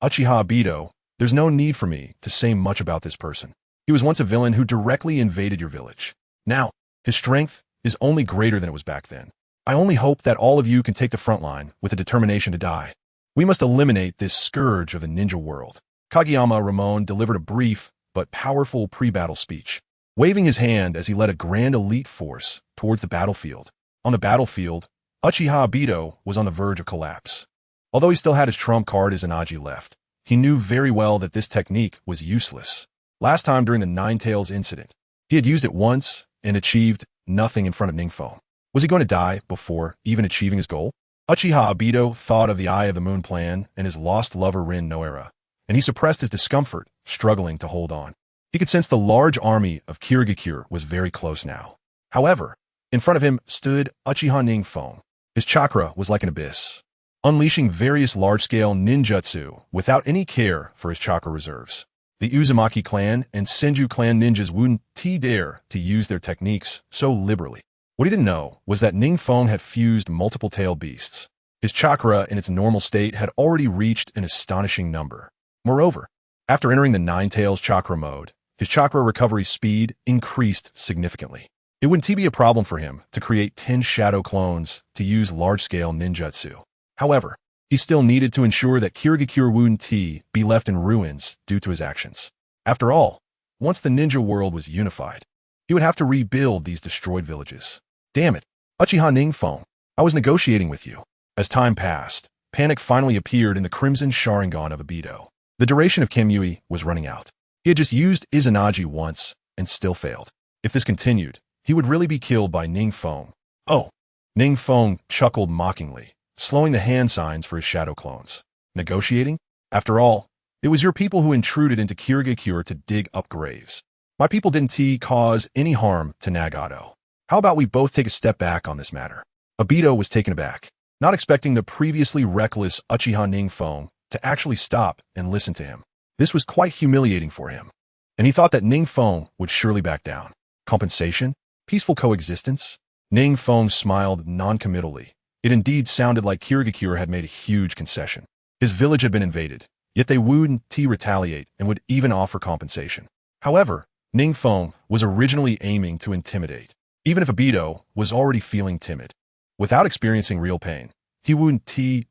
Uchiha Obito, there's no need for me to say much about this person. He was once a villain who directly invaded your village. Now, his strength is only greater than it was back then. I only hope that all of you can take the front line with a determination to die. We must eliminate this scourge of the ninja world. Kageyama Ramon delivered a brief but powerful pre-battle speech, waving his hand as he led a grand elite force towards the battlefield. On the battlefield, Uchiha Obito was on the verge of collapse. Although he still had his trump card Izanagi left, he knew very well that this technique was useless. Last time during the Nine Tails incident, he had used it once and achieved nothing in front of NingFeng. Was he going to die before even achieving his goal? Uchiha Obito thought of the Eye of the Moon plan and his lost lover Rin Noera, and he suppressed his discomfort, struggling to hold on. He could sense the large army of Kirigakure was very close now. However, in front of him stood Uchiha NingFeng. His chakra was like an abyss, unleashing various large-scale ninjutsu without any care for his chakra reserves. The Uzumaki clan and Senju clan ninjas wouldn't dare to use their techniques so liberally. What he didn't know was that NingFeng had fused multiple tailed beasts. His chakra in its normal state had already reached an astonishing number. Moreover, after entering the Nine Tails chakra mode, his chakra recovery speed increased significantly. It wouldn't be a problem for him to create 10 shadow clones to use large-scale ninjutsu. However, he still needed to ensure that Kirigakure wouldn't be left in ruins due to his actions. After all, once the ninja world was unified, he would have to rebuild these destroyed villages. Damn it, Uchiha NingFeng, I was negotiating with you. As time passed, panic finally appeared in the Crimson Sharingan of Obito. The duration of Kamui was running out. He had just used Izanagi once and still failed. If this continued, he would really be killed by NingFeng. Oh, NingFeng chuckled mockingly, slowing the hand signs for his shadow clones. Negotiating? After all, it was your people who intruded into Kirigakure to dig up graves. My people didn't cause any harm to Nagato. How about we both take a step back on this matter? Obito was taken aback, not expecting the previously reckless Uchiha NingFeng to actually stop and listen to him. This was quite humiliating for him, and he thought that NingFeng would surely back down. Compensation? Peaceful coexistence? NingFeng smiled non-committally. It indeed sounded like Kirigakure had made a huge concession. His village had been invaded, yet they wouldn't retaliate and would even offer compensation. However, NingFeng was originally aiming to intimidate. Even if Obito was already feeling timid, without experiencing real pain, he wouldn't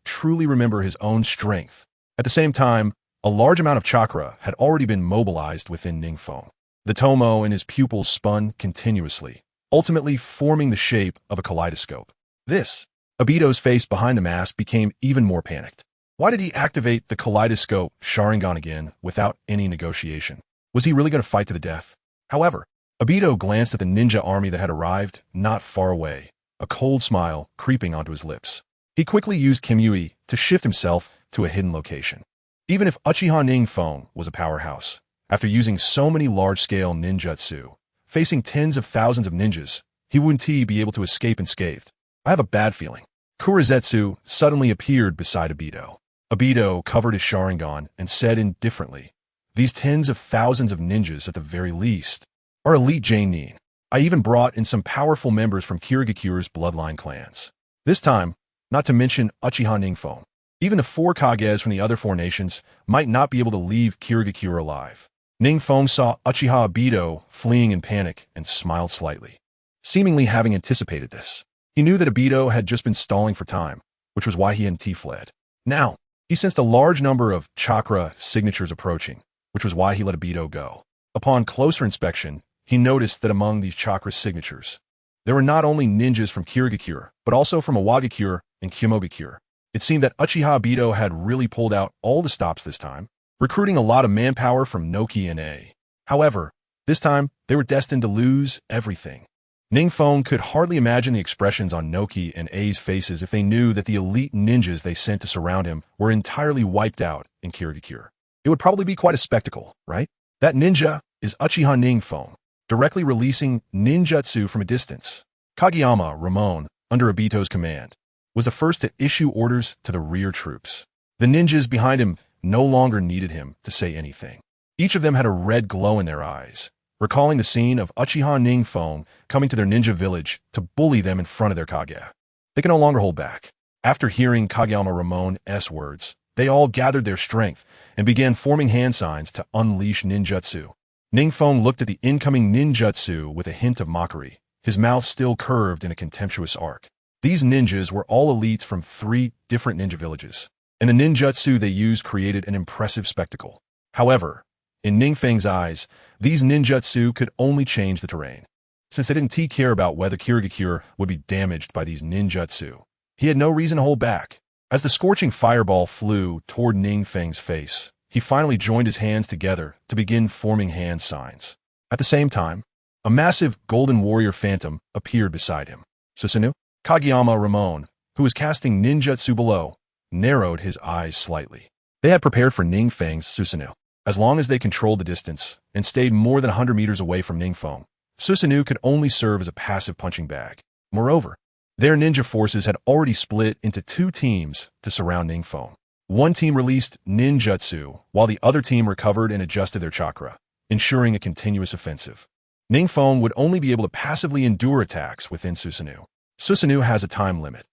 truly remember his own strength. At the same time, a large amount of chakra had already been mobilized within NingFeng. The Tomo and his pupils spun continuously, ultimately forming the shape of a kaleidoscope. Obito's face behind the mask became even more panicked. Why did he activate the kaleidoscope Sharingan again without any negotiation? Was he really going to fight to the death? However, Obito glanced at the ninja army that had arrived not far away, a cold smile creeping onto his lips. He quickly used Kamui to shift himself to a hidden location. Even if Uchiha NingFeng was a powerhouse, after using so many large-scale ninjutsu, facing tens of thousands of ninjas, he wouldn't be able to escape unscathed. I have a bad feeling. Kurizetsu suddenly appeared beside Obito. Obito covered his Sharingan and said indifferently, "These tens of thousands of ninjas at the very least are elite Jainin. I even brought in some powerful members from Kirigakure's bloodline clans. This time, not to mention Uchiha NingFeng. Even the 4 Kages from the other 4 nations might not be able to leave Kirigakure alive." NingFeng saw Uchiha Obito fleeing in panic and smiled slightly, seemingly having anticipated this. He knew that Obito had just been stalling for time, which was why he and fled. Now, he sensed a large number of chakra signatures approaching, which was why he let Obito go. Upon closer inspection, he noticed that among these chakra signatures, there were not only ninjas from Kirigakure, but also from Iwagakure and Kyomogakure. It seemed that Uchiha Obito had really pulled out all the stops this time, recruiting a lot of manpower from Noki and A. However, this time, they were destined to lose everything. NingFeng could hardly imagine the expressions on Noki and A's faces if they knew that the elite ninjas they sent to surround him were entirely wiped out in Kirigakure. It would probably be quite a spectacle, right? That ninja is Uchiha NingFeng, directly releasing ninjutsu from a distance. Kageyama Ramon under Obito's command, was the first to issue orders to the rear troops. The ninjas behind him no longer needed him to say anything. Each of them had a red glow in their eyes, recalling the scene of Uchiha NingFeng coming to their ninja village to bully them in front of their Kage. They can no longer hold back. After hearing Kageyama Ramon's words, they all gathered their strength and began forming hand signs to unleash ninjutsu. NingFeng looked at the incoming ninjutsu with a hint of mockery, his mouth still curved in a contemptuous arc. These ninjas were all elites from 3 different ninja villages, and the ninjutsu they used created an impressive spectacle. However, in NingFeng's eyes, these ninjutsu could only change the terrain. Since they didn't care about whether Kirigakure would be damaged by these ninjutsu, he had no reason to hold back. As the scorching fireball flew toward NingFeng's face, he finally joined his hands together to begin forming hand signs. At the same time, a massive golden warrior phantom appeared beside him. Susanoo? Kageyama Ramon, who was casting ninjutsu below, narrowed his eyes slightly. They had prepared for NingFeng's Susanoo. As long as they controlled the distance and stayed more than 100 meters away from NingFeng, Susanoo could only serve as a passive punching bag. Moreover, their ninja forces had already split into 2 teams to surround NingFeng. One team released ninjutsu, while the other team recovered and adjusted their chakra, ensuring a continuous offensive. NingFeng would only be able to passively endure attacks within Susanoo. Susanoo has a time limit.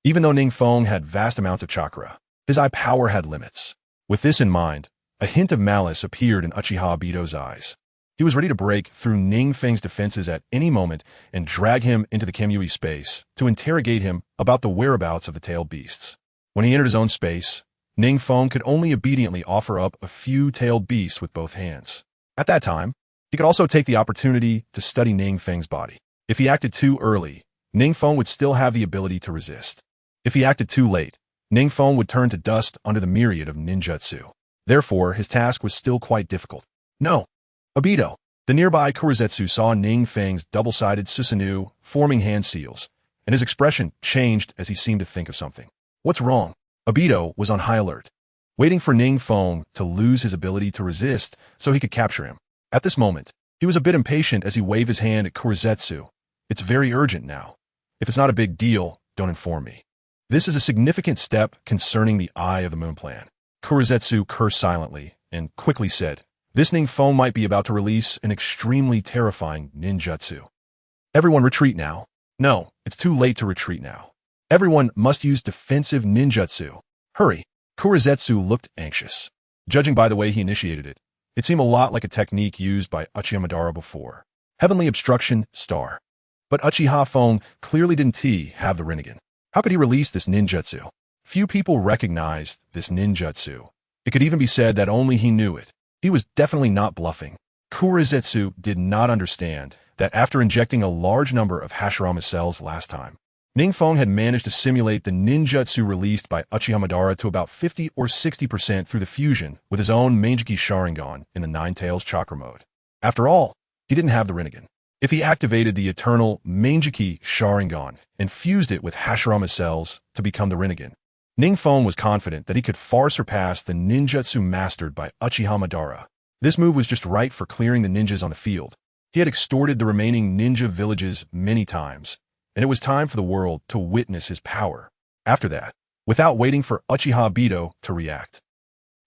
Even though NingFeng had vast amounts of chakra, his eye power had limits. With this in mind, a hint of malice appeared in Uchiha Obito's eyes. He was ready to break through NingFeng's defenses at any moment and drag him into the Kamui space to interrogate him about the whereabouts of the tailed beasts. When he entered his own space, NingFeng could only obediently offer up a few tailed beasts with both hands. At that time, he could also take the opportunity to study NingFeng's body. If he acted too early, NingFeng would still have the ability to resist. If he acted too late, NingFeng would turn to dust under the myriad of ninjutsu. Therefore, his task was still quite difficult. No. Obito. The nearby Kurizetsu saw NingFeng's double-sided Susanoo forming hand seals, and his expression changed as he seemed to think of something. What's wrong? Obito was on high alert, waiting for NingFeng to lose his ability to resist so he could capture him. At this moment, he was a bit impatient as he waved his hand at Kurizetsu. It's very urgent now. If it's not a big deal, don't inform me. This is a significant step concerning the Eye of the Moon plan. Kurizetsu cursed silently and quickly said, this NingFeng might be about to release an extremely terrifying ninjutsu. Everyone retreat now. No, it's too late to retreat now. Everyone must use defensive ninjutsu. Hurry. Kurizetsu looked anxious. Judging by the way he initiated it, it seemed a lot like a technique used by Uchiha Madara before. Heavenly Obstruction, Star. But Uchiha Feng clearly didn't have the Rinnegan. How could he release this ninjutsu? Few people recognized this ninjutsu. It could even be said that only he knew it. He was definitely not bluffing. Kurizetsu did not understand that after injecting a large number of Hashirama cells last time, NingFeng had managed to simulate the ninjutsu released by Uchiha Madara to about 50 or 60% through the fusion with his own Manjiki Sharingan in the Nine Tails chakra mode. After all, he didn't have the Rinnegan. If he activated the eternal Manjiki Sharingan and fused it with Hashirama cells to become the Rinnegan, NingFeng was confident that he could far surpass the ninjutsu mastered by Uchiha Madara. This move was just right for clearing the ninjas on the field. He had extorted the remaining ninja villages many times, and it was time for the world to witness his power. After that, without waiting for Uchiha Obito to react,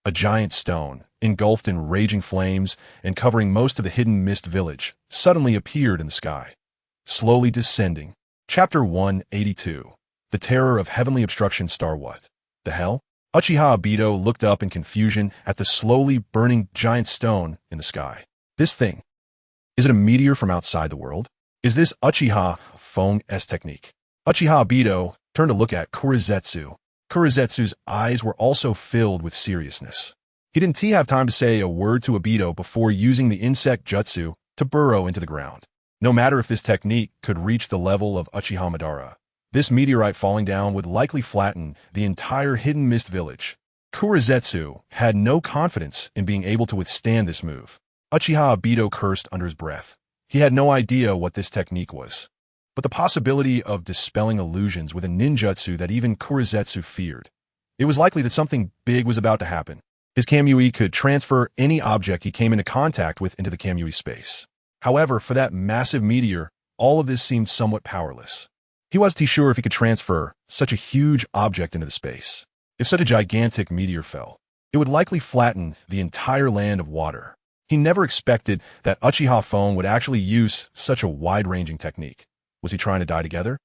a giant stone, engulfed in raging flames and covering most of the hidden mist village, suddenly appeared in the sky, slowly descending. Chapter 182. The Terror of Heavenly Obstruction. Star. What the hell? Uchiha Obito looked up in confusion at the slowly burning giant stone in the sky. This thing. Is it a meteor from outside the world? Is this Uchiha Feng's technique? Uchiha Obito turned to look at Kurizetsu. Kurizetsu's eyes were also filled with seriousness. He didn't have time to say a word to Obito before using the insect jutsu to burrow into the ground. No matter if this technique could reach the level of Uchiha Madara, this meteorite falling down would likely flatten the entire hidden mist village. Kurizetsu had no confidence in being able to withstand this move. Uchiha Obito cursed under his breath. He had no idea what this technique was, but the possibility of dispelling illusions with a ninjutsu that even Kurizetsu feared. It was likely that something big was about to happen. His Kamui could transfer any object he came into contact with into the Kamui space. However, for that massive meteor, all of this seemed somewhat powerless. He wasn't sure if he could transfer such a huge object into the space. If such a gigantic meteor fell, it would likely flatten the entire land of water. He never expected that Uchiha Fong would actually use such a wide-ranging technique. Was he trying to die together?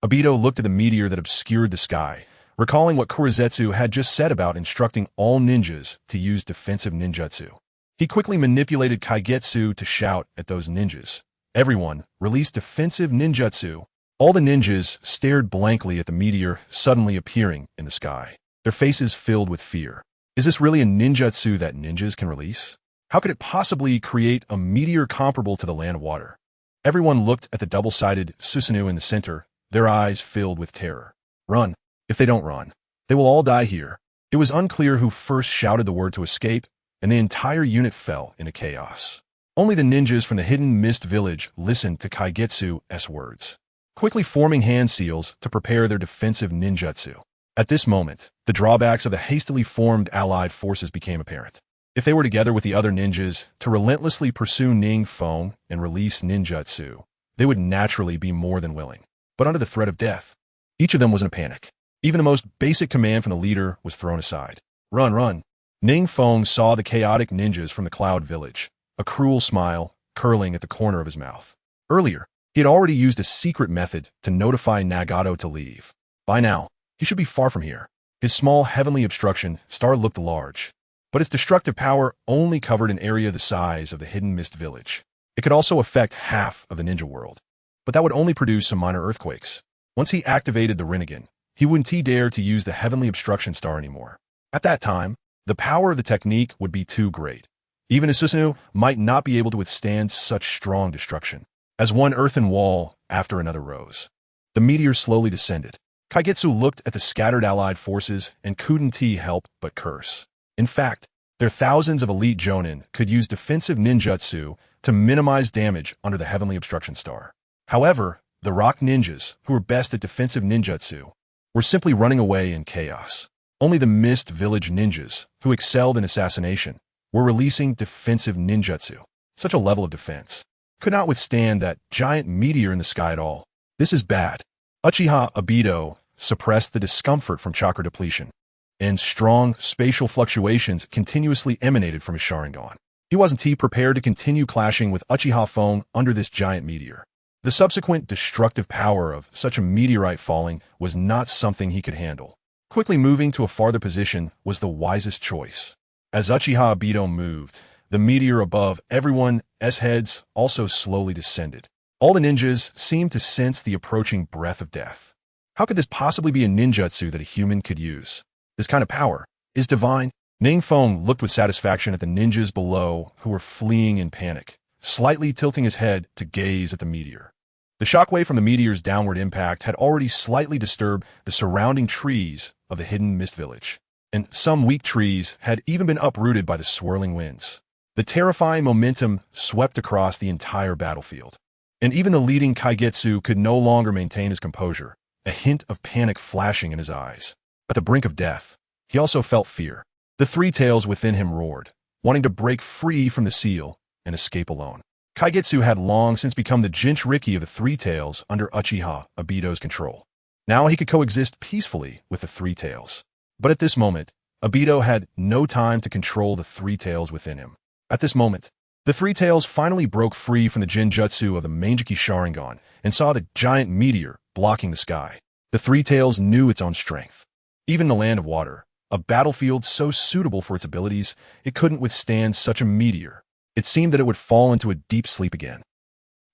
Obito looked at the meteor that obscured the sky, recalling what Kurizetsu had just said about instructing all ninjas to use defensive ninjutsu. He quickly manipulated Kaigetsu to shout at those ninjas. Everyone, release defensive ninjutsu. All the ninjas stared blankly at the meteor suddenly appearing in the sky, their faces filled with fear. Is this really a ninjutsu that ninjas can release? How could it possibly create a meteor comparable to the land of water? Everyone looked at the double-sided Susanoo in the center, their eyes filled with terror. Run. If they don't run, they will all die here. It was unclear who first shouted the word to escape, and the entire unit fell into chaos. Only the ninjas from the hidden mist village listened to Kaigetsu's words, quickly forming hand seals to prepare their defensive ninjutsu. At this moment, the drawbacks of the hastily formed allied forces became apparent. If they were together with the other ninjas to relentlessly pursue NingFeng and release ninjutsu, they would naturally be more than willing. But under the threat of death, each of them was in a panic. Even the most basic command from the leader was thrown aside. Run, run. NingFeng saw the chaotic ninjas from the Cloud Village, a cruel smile curling at the corner of his mouth. Earlier, he had already used a secret method to notify Nagato to leave. By now, he should be far from here. His small heavenly obstruction star looked large, but its destructive power only covered an area the size of the hidden mist village. It could also affect half of the ninja world, but that would only produce some minor earthquakes. Once he activated the Rinnegan, he wouldn't dare to use the heavenly obstruction star anymore. At that time, the power of the technique would be too great. Even a Susanoo might not be able to withstand such strong destruction. As one earthen wall after another rose, the meteor slowly descended. Kaigetsu looked at the scattered allied forces and couldn't help but curse. In fact, their thousands of elite jonin could use defensive ninjutsu to minimize damage under the heavenly obstruction star. However, the rock ninjas, who were best at defensive ninjutsu, were simply running away in chaos. Only the Mist Village ninjas, who excelled in assassination, were releasing defensive ninjutsu. Such a level of defense could not withstand that giant meteor in the sky at all. This is bad. Uchiha Obito suppressed the discomfort from chakra depletion, and strong spatial fluctuations continuously emanated from his Sharingan. He wasn't prepared to continue clashing with Uchiha Fong under this giant meteor. The subsequent destructive power of such a meteorite falling was not something he could handle. Quickly moving to a farther position was the wisest choice. As Uchiha Obito moved, the meteor above everyone's heads also slowly descended. All the ninjas seemed to sense the approaching breath of death. How could this possibly be a ninjutsu that a human could use? This kind of power is divine. NingFeng looked with satisfaction at the ninjas below who were fleeing in panic, slightly tilting his head to gaze at the meteor. The shockwave from the meteor's downward impact had already slightly disturbed the surrounding trees of the hidden mist village, and some weak trees had even been uprooted by the swirling winds. The terrifying momentum swept across the entire battlefield, and even the leading Kaigetsu could no longer maintain his composure, a hint of panic flashing in his eyes. At the brink of death, he also felt fear. The three tails within him roared, wanting to break free from the seal and escape alone. Kaigetsu had long since become the Jinchuriki of the three tails under Uchiha Obito's control. Now he could coexist peacefully with the three tails. But at this moment, Obito had no time to control the three tails within him. At this moment, the three tails finally broke free from the Jinjutsu of the Manjiki Sharingan and saw the giant meteor blocking the sky. The three tails knew its own strength. Even the land of water, a battlefield so suitable for its abilities, it couldn't withstand such a meteor. It seemed that it would fall into a deep sleep again.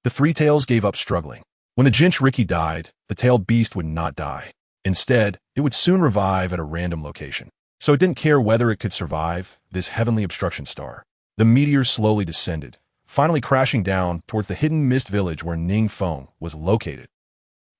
The three tails gave up struggling. When the Jinchuriki died, the tailed beast would not die. Instead, it would soon revive at a random location. So it didn't care whether it could survive this heavenly obstruction star. The meteor slowly descended, finally crashing down towards the hidden mist village where NingFeng was located.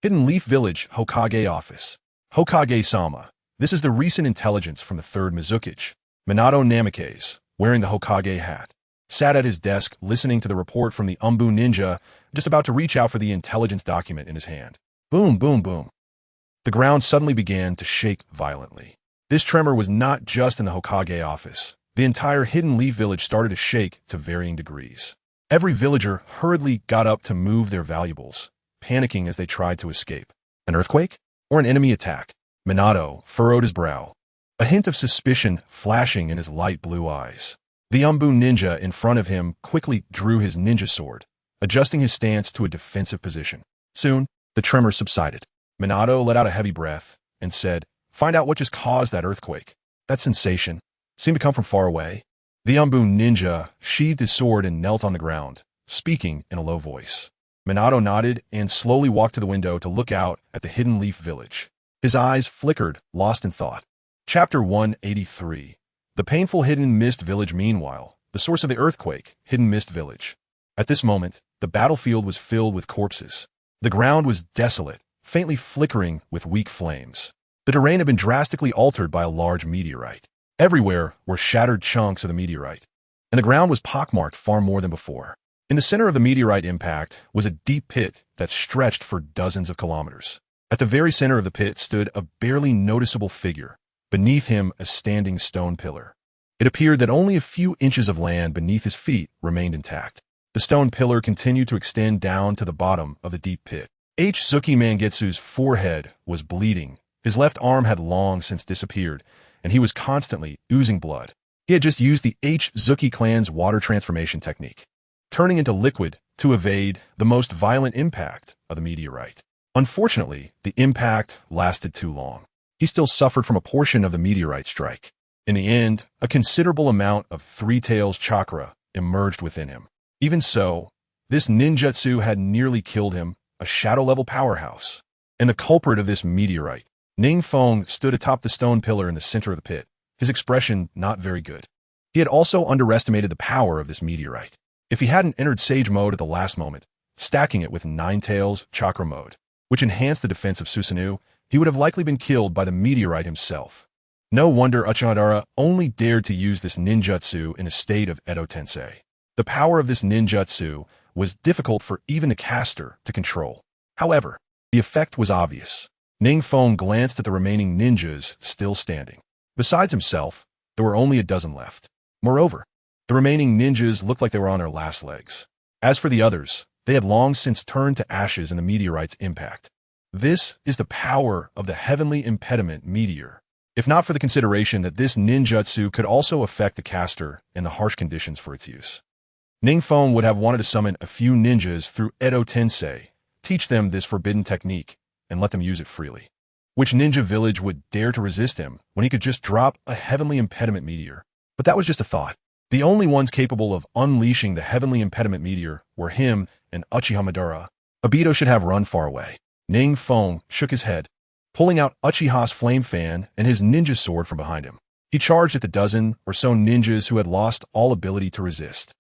Hidden Leaf Village Hokage Office. Hokage-sama, this is the recent intelligence from the third Mizukage. Minato Namikaze, wearing the Hokage hat, sat at his desk listening to the report from the Umbu ninja, just about to reach out for the intelligence document in his hand. Boom, boom, boom. The ground suddenly began to shake violently. This tremor was not just in the Hokage office. The entire Hidden Leaf Village started to shake to varying degrees. Every villager hurriedly got up to move their valuables, panicking as they tried to escape. An earthquake? Or an enemy attack? Minato furrowed his brow, a hint of suspicion flashing in his light blue eyes. The Umbu ninja in front of him quickly drew his ninja sword, adjusting his stance to a defensive position. Soon, the tremor subsided. Minato let out a heavy breath and said, "Find out what just caused that earthquake." That sensation seemed to come from far away. The Umbu ninja sheathed his sword and knelt on the ground, speaking in a low voice. Minato nodded and slowly walked to the window to look out at the Hidden Leaf Village. His eyes flickered, lost in thought. Chapter 183. The painful Hidden Mist Village. Meanwhile, the source of the earthquake, Hidden Mist Village. At this moment, the battlefield was filled with corpses. The ground was desolate, faintly flickering with weak flames. The terrain had been drastically altered by a large meteorite. Everywhere were shattered chunks of the meteorite, and the ground was pockmarked far more than before. In the center of the meteorite impact was a deep pit that stretched for dozens of kilometers. At the very center of the pit stood a barely noticeable figure. Beneath him, a standing stone pillar. It appeared that only a few inches of land beneath his feet remained intact. The stone pillar continued to extend down to the bottom of the deep pit. Zuki Mangetsu's forehead was bleeding. His left arm had long since disappeared, and he was constantly oozing blood. He had just used the Zuki clan's water transformation technique, turning into liquid to evade the most violent impact of the meteorite. Unfortunately, the impact lasted too long. He still suffered from a portion of the meteorite strike. In the end, a considerable amount of Three Tails chakra emerged within him. Even so, this ninjutsu had nearly killed him, a shadow-level powerhouse. And the culprit of this meteorite, NingFeng, stood atop the stone pillar in the center of the pit, his expression not very good. He had also underestimated the power of this meteorite. If he hadn't entered Sage mode at the last moment, stacking it with Nine Tails chakra mode, which enhanced the defense of Susanoo, he would have likely been killed by the meteorite himself. No wonder Uchiha only dared to use this ninjutsu in a state of Edo Tensei. The power of this ninjutsu was difficult for even the caster to control. However, the effect was obvious. NingFeng glanced at the remaining ninjas still standing. Besides himself, there were only a dozen left. Moreover, the remaining ninjas looked like they were on their last legs. As for the others, they had long since turned to ashes in the meteorite's impact. This is the power of the Heavenly Impediment Meteor. If not for the consideration that this ninjutsu could also affect the caster and the harsh conditions for its use, NingFeng would have wanted to summon a few ninjas through Edo Tensei, teach them this forbidden technique, and let them use it freely. Which ninja village would dare to resist him when he could just drop a Heavenly Impediment Meteor? But that was just a thought. The only ones capable of unleashing the Heavenly Impediment Meteor were him and Uchiha Madara. Obito should have run far away. NingFeng shook his head, pulling out Uchiha's flame fan and his ninja sword from behind him. He charged at the dozen or so ninjas who had lost all ability to resist.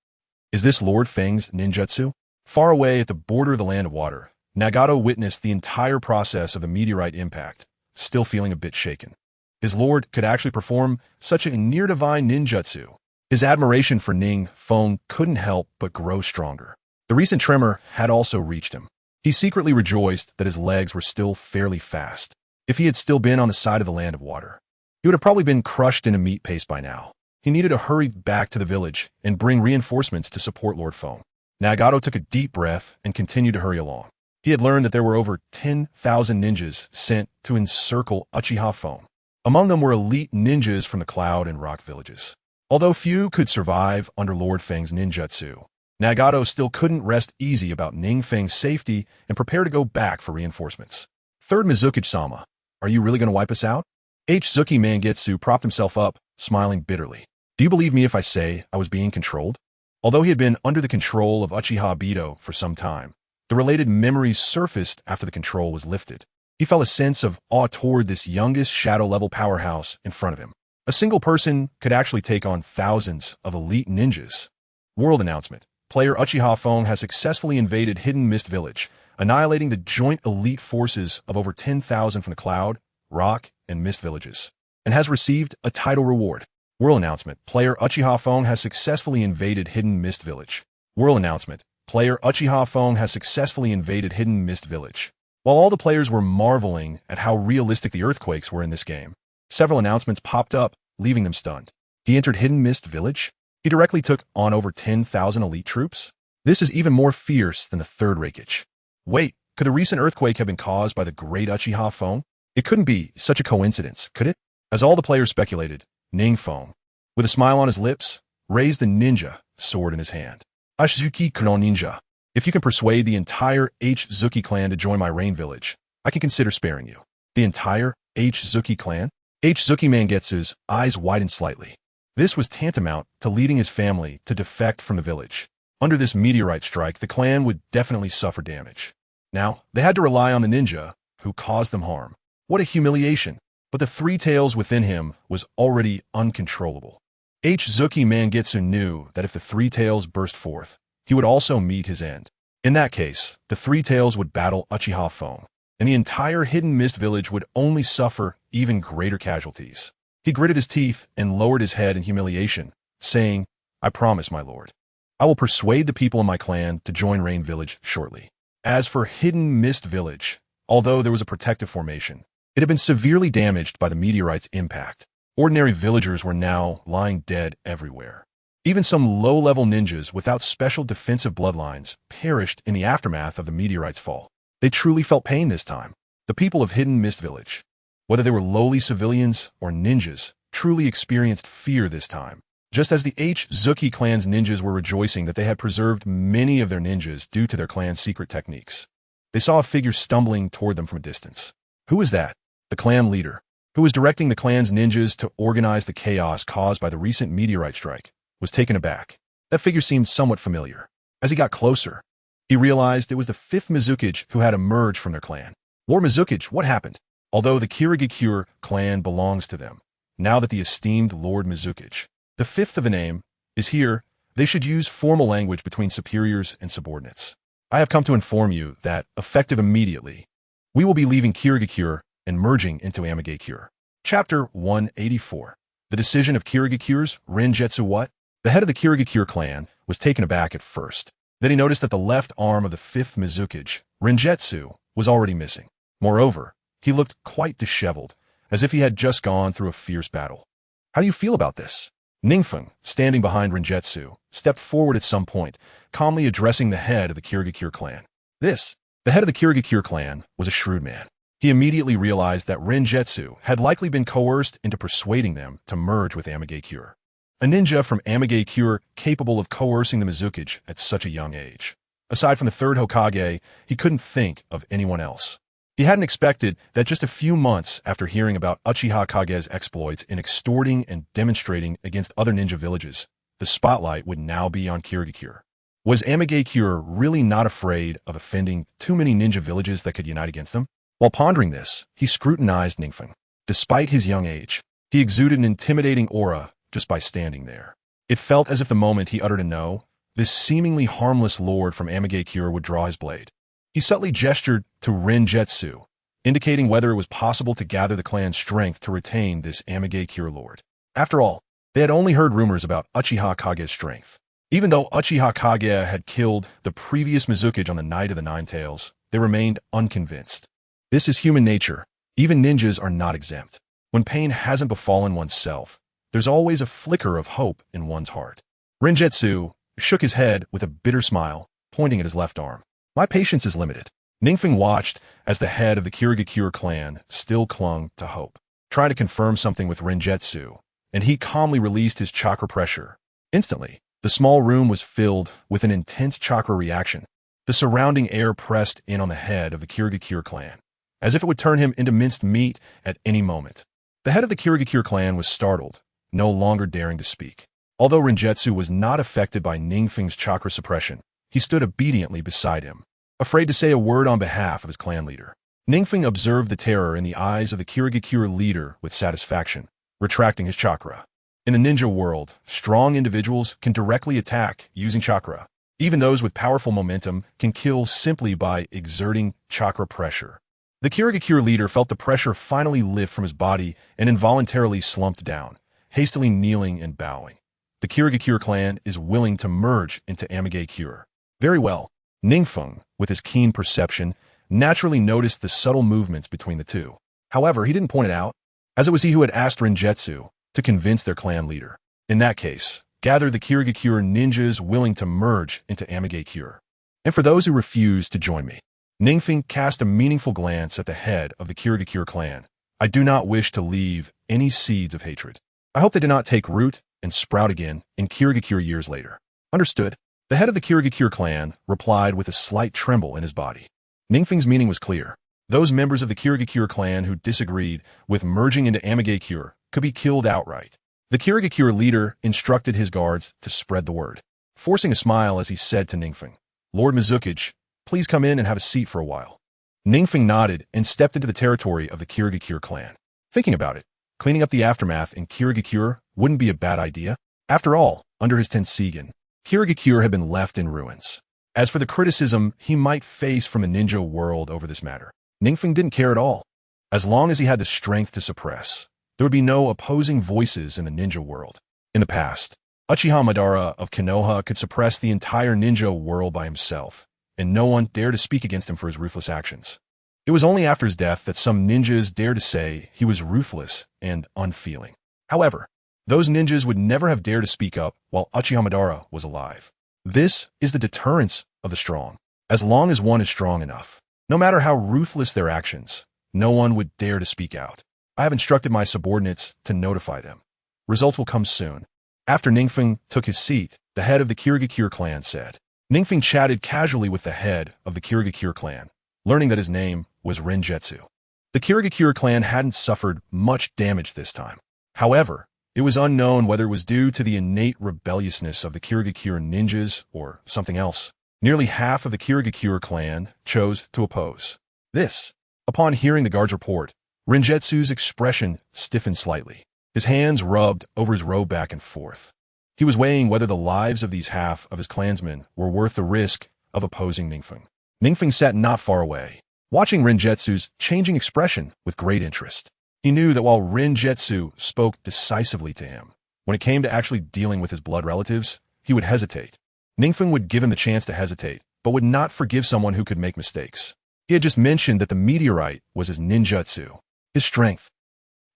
Is this Lord Feng's ninjutsu? Far away at the border of the Land of Water, Nagato witnessed the entire process of the meteorite impact, still feeling a bit shaken. His lord could actually perform such a near-divine ninjutsu. His admiration for NingFeng couldn't help but grow stronger. The recent tremor had also reached him. He secretly rejoiced that his legs were still fairly fast. If he had still been on the side of the Land of Water, he would have probably been crushed in a meat paste by now. He needed to hurry back to the village and bring reinforcements to support Lord Feng. Nagato took a deep breath and continued to hurry along. He had learned that there were over 10,000 ninjas sent to encircle Uchiha Feng. Among them were elite ninjas from the Cloud and Rock villages. Although few could survive under Lord Feng's ninjutsu, Nagato still couldn't rest easy about NingFeng's safety and prepare to go back for reinforcements. Third Mizuki-sama, are you really going to wipe us out? Zuki Mangetsu propped himself up, smiling bitterly. Do you believe me if I say I was being controlled? Although he had been under the control of Uchiha Obito for some time, the related memories surfaced after the control was lifted. He felt a sense of awe toward this youngest shadow-level powerhouse in front of him. A single person could actually take on thousands of elite ninjas. World announcement. Player Uchiha Feng has successfully invaded Hidden Mist Village, annihilating the joint elite forces of over 10,000 from the Cloud, Rock, and Mist villages, and has received a title reward. World announcement. Player Uchiha Feng has successfully invaded Hidden Mist Village. World announcement. Player Uchiha Feng has successfully invaded Hidden Mist Village. While all the players were marveling at how realistic the earthquakes were in this game, several announcements popped up, leaving them stunned. He entered Hidden Mist Village? He directly took on over 10,000 elite troops? This is even more fierce than the third Reikage. Wait, Could the recent earthquake have been caused by the great Uchiha phone? It couldn't be such a coincidence, could it? As all the players speculated, NingFeng, with a smile on his lips, raised the ninja sword in his hand. Ashizuki Kuno Ninja. If you can persuade the entire H-Zuki clan to join my rain village, I can consider sparing you. The entire H-Zuki clan? H-Zuki Mangetsu's eyes widened slightly. This was tantamount to leading his family to defect from the village. Under this meteorite strike, the clan would definitely suffer damage. Now, they had to rely on the ninja who caused them harm. What a humiliation! But the three tails within him was already uncontrollable. H-Zuki Mangetsu knew that if the three tails burst forth, he would also meet his end. In that case, the three tails would battle Uchiha phone, and the entire Hidden Mist village would only suffer even greater casualties. He gritted his teeth and lowered his head in humiliation, saying, "I promise, my lord. I will persuade the people in my clan to join Rain Village shortly." As for Hidden Mist Village, although there was a protective formation, it had been severely damaged by the meteorite's impact. Ordinary villagers were now lying dead everywhere. Even some low-level ninjas without special defensive bloodlines perished in the aftermath of the meteorite's fall. They truly felt pain this time. The people of Hidden Mist Village, whether they were lowly civilians or ninjas, truly experienced fear this time. Just as the H-Zuki clan's ninjas were rejoicing that they had preserved many of their ninjas due to their clan's secret techniques, they saw a figure stumbling toward them from a distance. Who was that? The clan leader, who was directing the clan's ninjas to organize the chaos caused by the recent meteorite strike, was taken aback. That figure seemed somewhat familiar. As he got closer, he realized it was the fifth Mizukage who had emerged from their clan. Lord Mizukage, what happened? Although the Kirigakure clan belongs to them, now that the esteemed Lord Mizukage, the fifth of the name, is here, they should use formal language between superiors and subordinates. I have come to inform you that, effective immediately, we will be leaving Kirigakure and merging into Amegakure. Chapter 184. The decision of Kirigakure's Renjetsu. What? The head of the Kirigakure clan was taken aback at first. Then he noticed that the left arm of the fifth Mizukage, Renjetsu, was already missing. Moreover, he looked quite disheveled, as if he had just gone through a fierce battle. How do you feel about this? NingFeng, standing behind Renjetsu, stepped forward at some point, calmly addressing the head of the Kirigakure clan. The head of the Kirigakure clan, was a shrewd man. He immediately realized that Renjetsu had likely been coerced into persuading them to merge with Amegakure. A ninja from Amegakure capable of coercing the Mizukage at such a young age. Aside from the third Hokage, he couldn't think of anyone else. He hadn't expected that just a few months after hearing about Uchiha Kage's exploits in extorting and demonstrating against other ninja villages, the spotlight would now be on Kirigakure. Was Amegakure really not afraid of offending too many ninja villages that could unite against them? While pondering this, he scrutinized NingFeng. Despite his young age, he exuded an intimidating aura just by standing there. It felt as if the moment he uttered a no, this seemingly harmless lord from Amegakure would draw his blade. He subtly gestured to Renjetsu, indicating whether it was possible to gather the clan's strength to retain this Amegakure lord. After all, they had only heard rumors about Uchiha Kage's strength. Even though Uchiha Kage had killed the previous Mizukage on the Night of the Nine Tails, they remained unconvinced. This is human nature. Even ninjas are not exempt. When pain hasn't befallen oneself, there's always a flicker of hope in one's heart. Renjetsu shook his head with a bitter smile, pointing at his left arm. My patience is limited. NingFeng watched as the head of the Kirigakure clan still clung to hope, trying to confirm something with Renjetsu, and he calmly released his chakra pressure. Instantly, the small room was filled with an intense chakra reaction. The surrounding air pressed in on the head of the Kirigakure clan, as if it would turn him into minced meat at any moment. The head of the Kirigakure clan was startled, no longer daring to speak. Although Renjetsu was not affected by NingFeng's chakra suppression, he stood obediently beside him, afraid to say a word on behalf of his clan leader. NingFeng observed the terror in the eyes of the Kirigakure leader with satisfaction, retracting his chakra. In the ninja world, strong individuals can directly attack using chakra. Even those with powerful momentum can kill simply by exerting chakra pressure. The Kirigakure leader felt the pressure finally lift from his body and involuntarily slumped down, hastily kneeling and bowing. The Kirigakure clan is willing to merge into Amegakure. Very well. NingFeng, with his keen perception, naturally noticed the subtle movements between the two. However, he didn't point it out, as it was he who had asked Renjetsu to convince their clan leader. In that case, gather the Kirigakure ninjas willing to merge into Amegakure. And for those who refuse to join me, NingFeng cast a meaningful glance at the head of the Kirigakure clan. I do not wish to leave any seeds of hatred. I hope they do not take root and sprout again in Kirigakure years later. Understood. The head of the Kirigakure clan replied with a slight tremble in his body. NingFeng's meaning was clear. Those members of the Kirigakure clan who disagreed with merging into Amigakure could be killed outright. The Kirigakure leader instructed his guards to spread the word, forcing a smile as he said to NingFeng, Lord Mizuki's, please come in and have a seat for a while. NingFeng nodded and stepped into the territory of the Kirigakure clan. Thinking about it, cleaning up the aftermath in Kirigakure wouldn't be a bad idea. After all, under his Tensigen, Kirigakure had been left in ruins. As for the criticism he might face from the ninja world over this matter, NingFeng didn't care at all. As long as he had the strength to suppress, there would be no opposing voices in the ninja world. In the past, Uchiha Madara of Konoha could suppress the entire ninja world by himself, and no one dared to speak against him for his ruthless actions. It was only after his death that some ninjas dared to say he was ruthless and unfeeling. However, those ninjas would never have dared to speak up while Uchiha Madara was alive. This is the deterrence of the strong. As long as one is strong enough, no matter how ruthless their actions, no one would dare to speak out. I have instructed my subordinates to notify them. Results will come soon. After NingFeng took his seat, the head of the Kirigakure clan said. NingFeng chatted casually with the head of the Kirigakure clan, learning that his name was Renjetsu. The Kirigakure clan hadn't suffered much damage this time. However, it was unknown whether it was due to the innate rebelliousness of the Kirigakure ninjas or something else. Nearly half of the Kirigakure clan chose to oppose. This, upon hearing the guard's report, Renjetsu's expression stiffened slightly. His hands rubbed over his robe back and forth. He was weighing whether the lives of these half of his clansmen were worth the risk of opposing NingFeng. NingFeng sat not far away, watching Renjetsu's changing expression with great interest. He knew that while Renjetsu spoke decisively to him, when it came to actually dealing with his blood relatives, he would hesitate. NingFeng would give him the chance to hesitate, but would not forgive someone who could make mistakes. He had just mentioned that the meteorite was his ninjutsu. His strength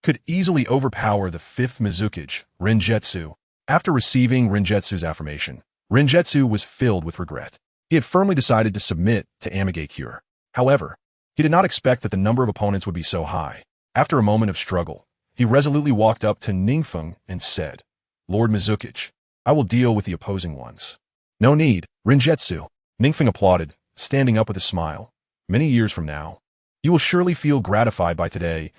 could easily overpower the fifth Mizuki's, Renjetsu. After receiving Renjetsu's affirmation, Renjetsu was filled with regret. He had firmly decided to submit to Amigakure. However, he did not expect that the number of opponents would be so high. After a moment of struggle, he resolutely walked up to NingFeng and said, Lord Mizuki's, I will deal with the opposing ones. No need, Renjetsu. NingFeng applauded, standing up with a smile. Many years from now, you will surely feel gratified by today's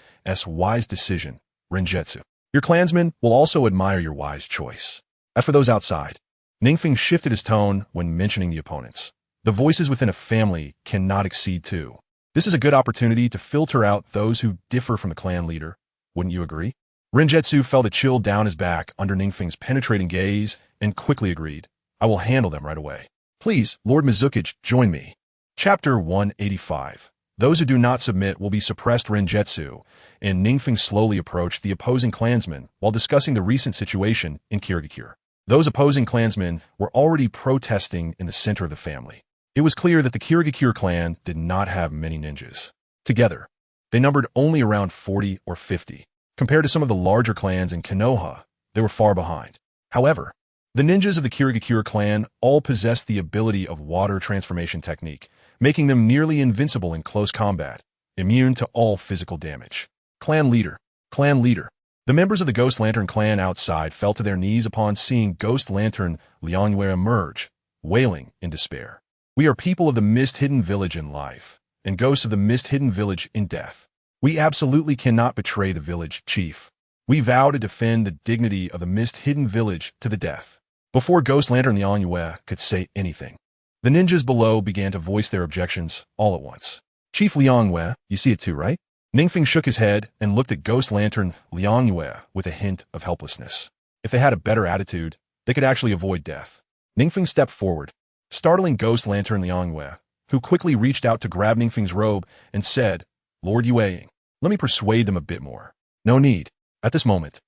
wise decision, Renjetsu. Your clansmen will also admire your wise choice. As for those outside, NingFeng shifted his tone when mentioning the opponents. The voices within a family cannot exceed two. This is a good opportunity to filter out those who differ from the clan leader. Wouldn't you agree? Renjetsu felt a chill down his back under NingFeng's penetrating gaze and quickly agreed. I will handle them right away. Please, Lord Mizuki's, join me. Chapter 185. Those who do not submit will be suppressed. Renjetsu and NingFeng slowly approached the opposing clansmen while discussing the recent situation in Kirigakure. Those opposing clansmen were already protesting in the center of the family. It was clear that the Kirigakure clan did not have many ninjas. Together, they numbered only around 40 or 50. Compared to some of the larger clans in Konoha, they were far behind. However, the ninjas of the Kirigakure clan all possessed the ability of water transformation technique, making them nearly invincible in close combat, immune to all physical damage. Clan leader. The members of the Ghost Lantern clan outside fell to their knees upon seeing Ghost Lantern Liangyue emerge, wailing in despair. We are people of the Mist-Hidden Village in life, and ghosts of the Mist-Hidden Village in death. We absolutely cannot betray the village, chief. We vow to defend the dignity of the Mist-Hidden Village to the death. Before Ghost Lantern Liangyue could say anything, the ninjas below began to voice their objections all at once. Chief Liangyue, you see it too, right? NingFeng shook his head and looked at Ghost Lantern Liangyue with a hint of helplessness. If they had a better attitude, they could actually avoid death. NingFeng stepped forward, startling Ghost Lantern Liangyue, who quickly reached out to grab NingFeng's robe and said, Lord Yueying, let me persuade them a bit more. No need. At this moment,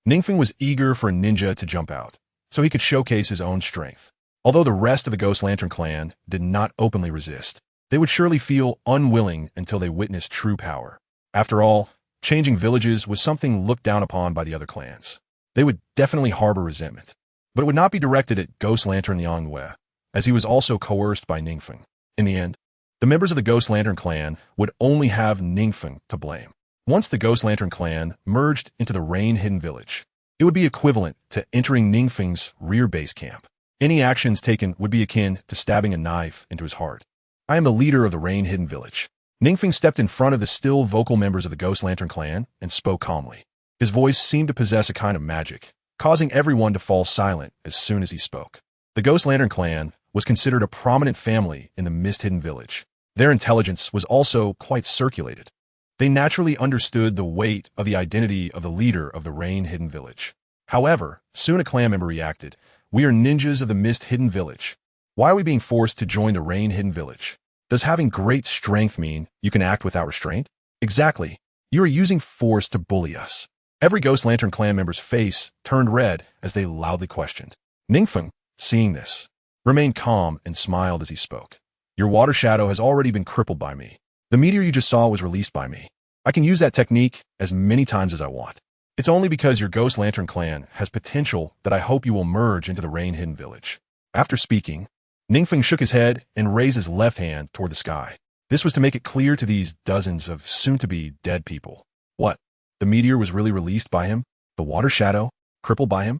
NingFeng was eager for a ninja to jump out, so he could showcase his own strength. Although the rest of the Ghost Lantern clan did not openly resist, they would surely feel unwilling until they witnessed true power. After all, changing villages was something looked down upon by the other clans. They would definitely harbor resentment, but it would not be directed at Ghost Lantern Liangyue, as he was also coerced by NingFeng. In the end, The members of the Ghost Lantern clan would only have NingFeng to blame. Once the Ghost Lantern clan merged into the Rain Hidden Village, it would be equivalent to entering NingFeng's rear base camp. Any actions taken would be akin to stabbing a knife into his heart. I am the leader of the Rain Hidden Village. NingFeng stepped in front of the still vocal members of the Ghost Lantern clan and spoke calmly. His voice seemed to possess a kind of magic, causing everyone to fall silent as soon as he spoke. The Ghost Lantern clan was considered a prominent family in the Mist-Hidden Village. Their intelligence was also quite circulated. They naturally understood the weight of the identity of the leader of the Rain Hidden Village. However, soon a clan member reacted. We are ninjas of the Mist-Hidden Village. Why are we being forced to join the Rain Hidden Village? Does having great strength mean you can act without restraint? Exactly. You are using force to bully us. Every Ghost Lantern clan member's face turned red as they loudly questioned. NingFeng, seeing this, remained calm and smiled as he spoke. Your water shadow has already been crippled by me. The meteor you just saw was released by me. I can use that technique as many times as I want. It's only because your Ghost Lantern clan has potential that I hope you will merge into the Rain Hidden Village. After speaking, NingFeng shook his head and raised his left hand toward the sky. This was to make it clear to these dozens of soon-to-be dead people. What? The meteor was really released by him? The water shadow? Crippled by him?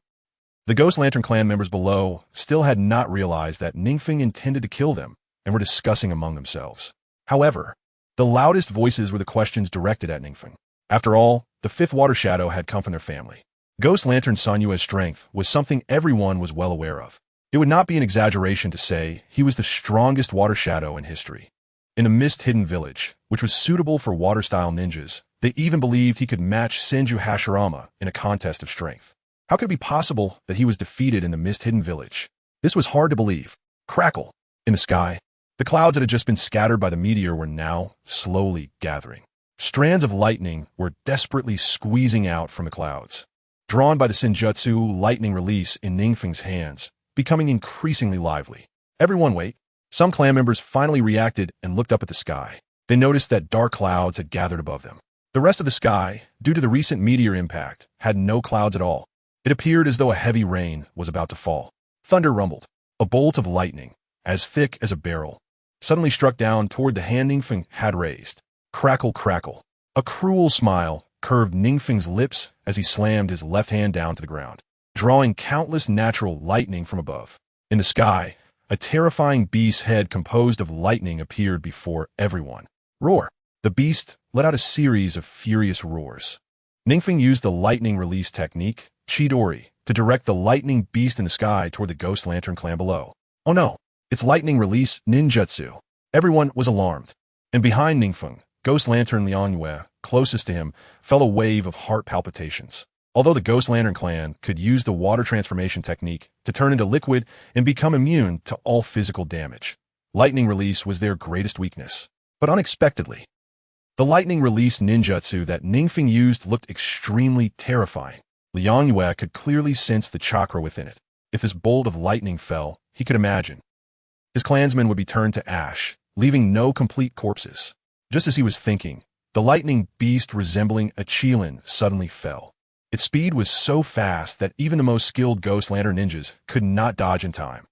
The Ghost Lantern clan members below still had not realized that NingFeng intended to kill them and were discussing among themselves. However, the loudest voices were the questions directed at NingFeng. After all, the fifth water shadow had come from their family. Ghost Lantern Sanyue's strength was something everyone was well aware of. It would not be an exaggeration to say he was the strongest water shadow in history. In a mist-hidden village, which was suitable for water-style ninjas, they even believed he could match Senju Hashirama in a contest of strength. How could it be possible that he was defeated in the mist-hidden village? This was hard to believe. Crackle! In the sky, the clouds that had just been scattered by the meteor were now slowly gathering. Strands of lightning were desperately squeezing out from the clouds, drawn by the Senjutsu lightning release in NingFeng's hands, becoming increasingly lively. Everyone wait. Some clan members finally reacted and looked up at the sky. They noticed that dark clouds had gathered above them. The rest of the sky, due to the recent meteor impact, had no clouds at all. It appeared as though a heavy rain was about to fall. Thunder rumbled. A bolt of lightning, as thick as a barrel, suddenly struck down toward the hand NingFeng had raised. Crackle, crackle. A cruel smile curved NingFeng's lips as he slammed his left hand down to the ground, drawing countless natural lightning from above. In the sky, a terrifying beast's head composed of lightning appeared before everyone. Roar! The beast let out a series of furious roars. NingFeng used the lightning release technique, Chidori, to direct the lightning beast in the sky toward the Ghost Lantern clan below. Oh no! It's lightning release ninjutsu. Everyone was alarmed. And behind NingFeng, Ghost Lantern Liangyue, closest to him, felt a wave of heart palpitations. Although the Ghost Lantern clan could use the water transformation technique to turn into liquid and become immune to all physical damage, lightning release was their greatest weakness. But unexpectedly, the lightning release ninjutsu that NingFeng used looked extremely terrifying. Liangyue could clearly sense the chakra within it. If this bolt of lightning fell, he could imagine his clansmen would be turned to ash, leaving no complete corpses. Just as he was thinking, the lightning beast resembling a Qilin suddenly fell. Its speed was so fast that even the most skilled Ghost Lantern ninjas could not dodge in time.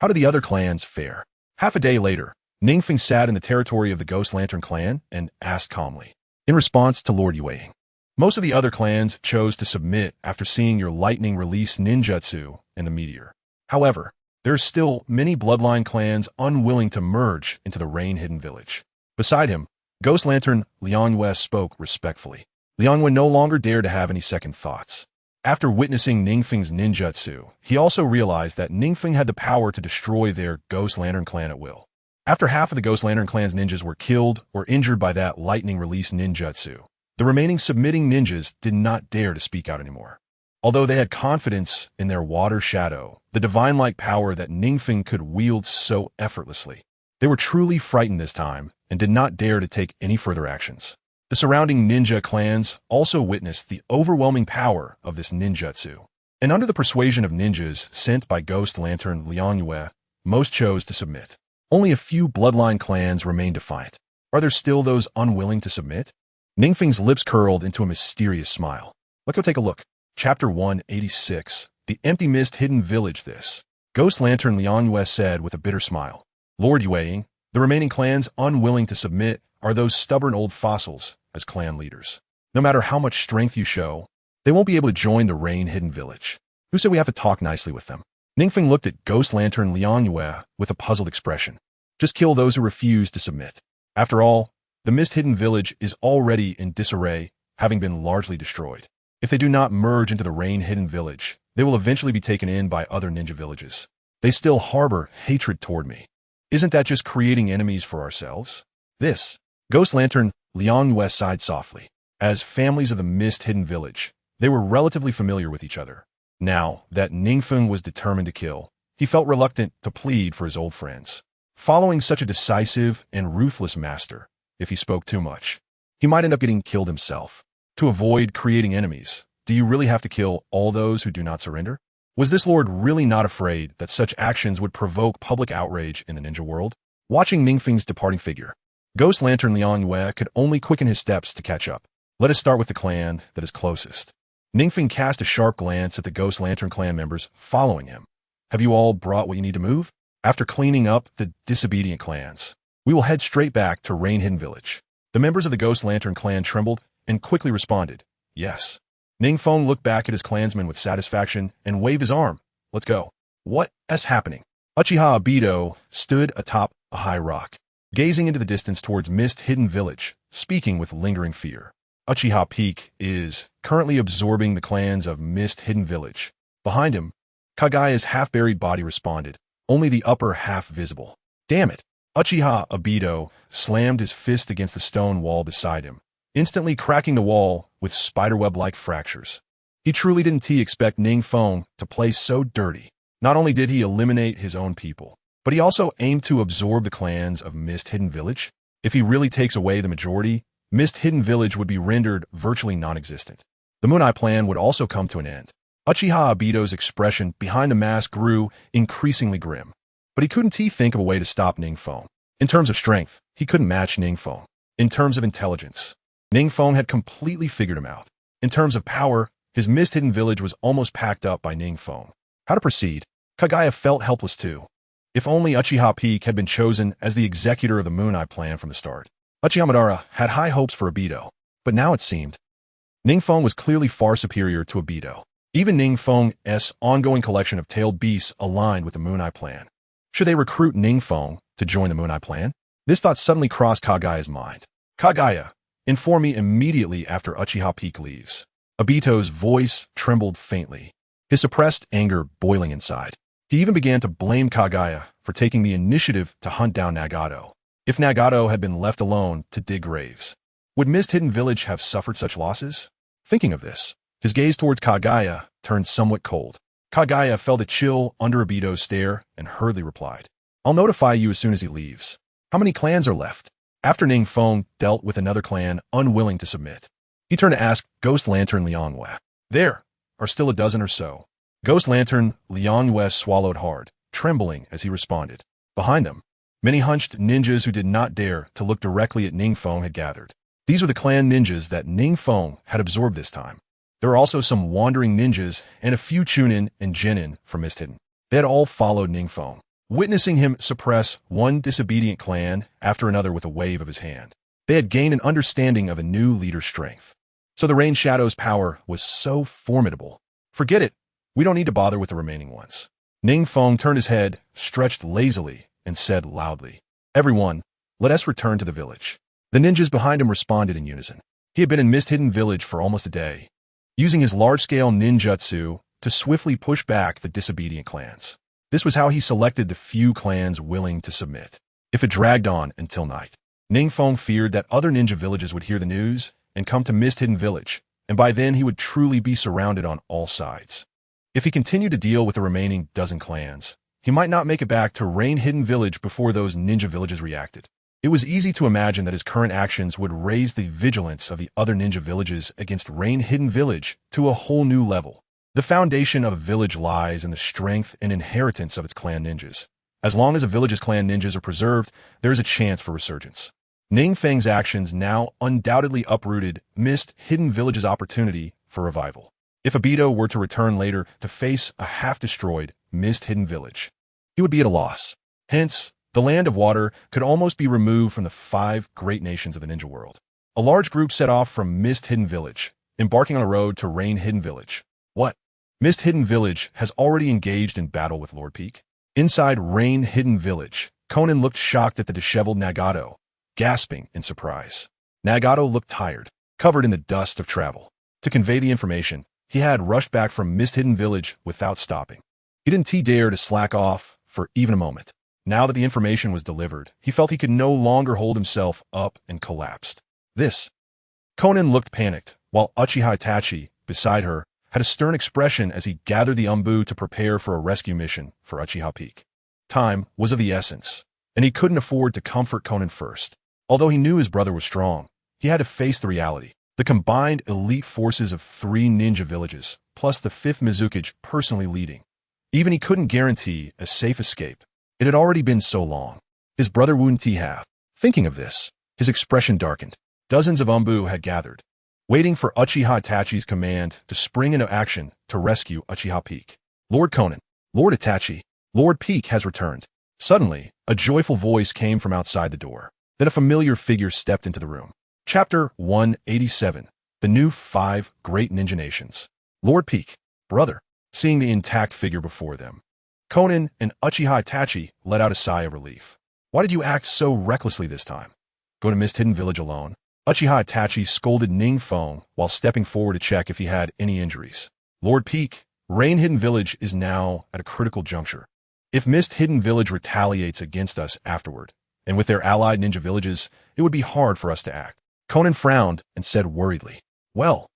How did the other clans fare? Half a day later, NingFeng sat in the territory of the Ghost Lantern clan and asked calmly, in response to Lord Yueying. Most of the other clans chose to submit after seeing your lightning release ninjutsu and the meteor. However, there are still many bloodline clans unwilling to merge into the Rain Hidden Village. Beside him, Ghost Lantern Liangyue spoke respectfully. Liangyue no longer dared to have any second thoughts. After witnessing NingFeng's ninjutsu, he also realized that NingFeng had the power to destroy their Ghost Lantern clan at will. After half of the Ghost Lantern clan's ninjas were killed or injured by that lightning release ninjutsu, the remaining submitting ninjas did not dare to speak out anymore. Although they had confidence in their water shadow, the divine-like power that NingFeng could wield so effortlessly, they were truly frightened this time and did not dare to take any further actions. The surrounding ninja clans also witnessed the overwhelming power of this ninjutsu, and under the persuasion of ninjas sent by Ghost Lantern Liangyue, most chose to submit. Only a few bloodline clans remained defiant. Are there still those unwilling to submit? NingFeng's lips curled into a mysterious smile. Let's go take a look. Chapter 186, The Empty Mist Hidden Village. This Ghost Lantern Liangyue said with a bitter smile. Lord Yueying, The remaining clans unwilling to submit are those stubborn old fossils as clan leaders. No matter how much strength you show, they won't be able to join the Rain Hidden Village. Who said we have to talk nicely with them? NingFeng looked at Ghost Lantern Liang Yue with a puzzled expression. Just kill those who refuse to submit. After all, the Mist Hidden Village is already in disarray, having been largely destroyed. If they do not merge into the Rain Hidden Village, they will eventually be taken in by other ninja villages. They still harbor hatred toward me. Isn't that just creating enemies for ourselves? This. Ghost Lantern Liang Yue sighed softly. As families of the Mist Hidden Village, they were relatively familiar with each other. Now that NingFeng was determined to kill, he felt reluctant to plead for his old friends. Following such a decisive and ruthless master, if he spoke too much, he might end up getting killed himself. To avoid creating enemies, do you really have to kill all those who do not surrender? Was this lord really not afraid that such actions would provoke public outrage in the ninja world? Watching NingFeng's departing figure, Ghost Lantern Liang Yue could only quicken his steps to catch up. Let us start with the clan that is closest. NingFeng cast a sharp glance at the Ghost Lantern clan members following him. Have you all brought what you need to move? After cleaning up the disobedient clans, we will head straight back to Rain Hidden Village. The members of the Ghost Lantern clan trembled and quickly responded, yes. NingFeng looked back at his clansmen with satisfaction and waved his arm. Let's go. What's happening? Uchiha Obito stood atop a high rock, gazing into the distance towards Mist Hidden Village, speaking with lingering fear. Uchiha Peak is currently absorbing the clans of Mist Hidden Village. Behind him, Kagaya's half-buried body responded, only the upper half visible. Damn it! Uchiha Obito slammed his fist against the stone wall beside him, instantly cracking the wall with spiderweb-like fractures. He truly didn't expect NingFeng to play so dirty. Not only did he eliminate his own people, but he also aimed to absorb the clans of Mist Hidden Village. If he really takes away the majority, Mist Hidden Village would be rendered virtually non-existent. The Moon Eye plan would also come to an end. Uchiha Obito's expression behind the mask grew increasingly grim, but he couldn't think of a way to stop NingFeng. In terms of strength, he couldn't match NingFeng. In terms of intelligence, NingFeng had completely figured him out. In terms of power, his Mist Hidden Village was almost packed up by NingFeng. How to proceed? Kagaya felt helpless too. If only Uchiha Peak had been chosen as the executor of the Moon Eye plan from the start. Uchiha Madara had high hopes for Obito, but now it seemed NingFeng was clearly far superior to Obito. Even NingFeng's ongoing collection of tailed beasts aligned with the Moon Eye plan. Should they recruit NingFeng to join the Moon Eye plan? This thought suddenly crossed Kagaya's mind. Kagaya, inform me immediately after Uchiha Peak leaves. Obito's voice trembled faintly, his suppressed anger boiling inside. He even began to blame Kagaya for taking the initiative to hunt down Nagato. If Nagato had been left alone to dig graves, would Mist Hidden Village have suffered such losses? Thinking of this, his gaze towards Kagaya turned somewhat cold. Kagaya felt a chill under Obito's stare and hurriedly replied, I'll notify you as soon as he leaves. How many clans are left? After NingFeng dealt with another clan unwilling to submit, he turned to ask Ghost Lantern Liang Yue. There are still a dozen or so. Ghost Lantern Liang Yue swallowed hard, trembling as he responded. Behind them, many hunched ninjas who did not dare to look directly at NingFeng had gathered. These were the clan ninjas that NingFeng had absorbed this time. There were also some wandering ninjas and a few Chunin and Genin from Mist Hidden. They had all followed NingFeng, witnessing him suppress one disobedient clan after another with a wave of his hand. They had gained an understanding of a new leader's strength. So the Rain Shadow's power was so formidable. Forget it. We don't need to bother with the remaining ones. NingFeng turned his head, stretched lazily, and said loudly, Everyone, let us return to the village. The ninjas behind him responded in unison. He had been in Mist Hidden Village for almost a day, using his large-scale ninjutsu to swiftly push back the disobedient clans. This was how he selected the few clans willing to submit. If it dragged on until night, NingFeng feared that other ninja villages would hear the news and come to Mist Hidden Village, and by then he would truly be surrounded on all sides. If he continued to deal with the remaining dozen clans, he might not make it back to Rain Hidden Village before those ninja villages reacted. It was easy to imagine that his current actions would raise the vigilance of the other ninja villages against Rain Hidden Village to a whole new level. The foundation of a village lies in the strength and inheritance of its clan ninjas. As long as a village's clan ninjas are preserved, there is a chance for resurgence. NingFeng's actions now undoubtedly uprooted Mist Hidden Village's opportunity for revival. If Obito were to return later to face a half-destroyed Mist Hidden Village, he would be at a loss. Hence, The land of water could almost be removed from the 5 great nations of the ninja world. A large group set off from Mist Hidden Village, embarking on a road to Rain Hidden Village. What? Mist Hidden Village has already engaged in battle with Lord Peak? Inside Rain Hidden Village, Conan looked shocked at the disheveled Nagato, gasping in surprise. Nagato looked tired, covered in the dust of travel. To convey the information, he had rushed back from Mist Hidden Village without stopping. He didn't dare to slack off for even a moment. Now that the information was delivered, he felt he could no longer hold himself up and collapsed. This. Conan looked panicked, while Uchiha Itachi, beside her, had a stern expression as he gathered the Umbu to prepare for a rescue mission for Uchiha Peak. Time was of the essence, and he couldn't afford to comfort Conan first. Although he knew his brother was strong, he had to face the reality. The combined elite forces of 3 ninja villages, plus the 5th Mizukage personally leading. Even he couldn't guarantee a safe escape. It had already been so long. His brother wouldn't he have? Thinking of this, his expression darkened. Dozens of Umbu had gathered, waiting for Uchiha Itachi's command to spring into action to rescue Uchiha Peak. Lord Conan, Lord Itachi, Lord Peak has returned. Suddenly, a joyful voice came from outside the door. Then a familiar figure stepped into the room. Chapter 187. The New 5 Great Ninja Nations. Lord Peak, brother. Seeing the intact figure before them, Conan and Uchiha Itachi let out a sigh of relief. Why did you act so recklessly this time? Go to Mist Hidden Village alone? Uchiha Itachi scolded NingFeng while stepping forward to check if he had any injuries. Lord Peak, Rain Hidden Village is now at a critical juncture. If Mist Hidden Village retaliates against us afterward, and with their allied ninja villages, it would be hard for us to act. Conan frowned and said worriedly, well.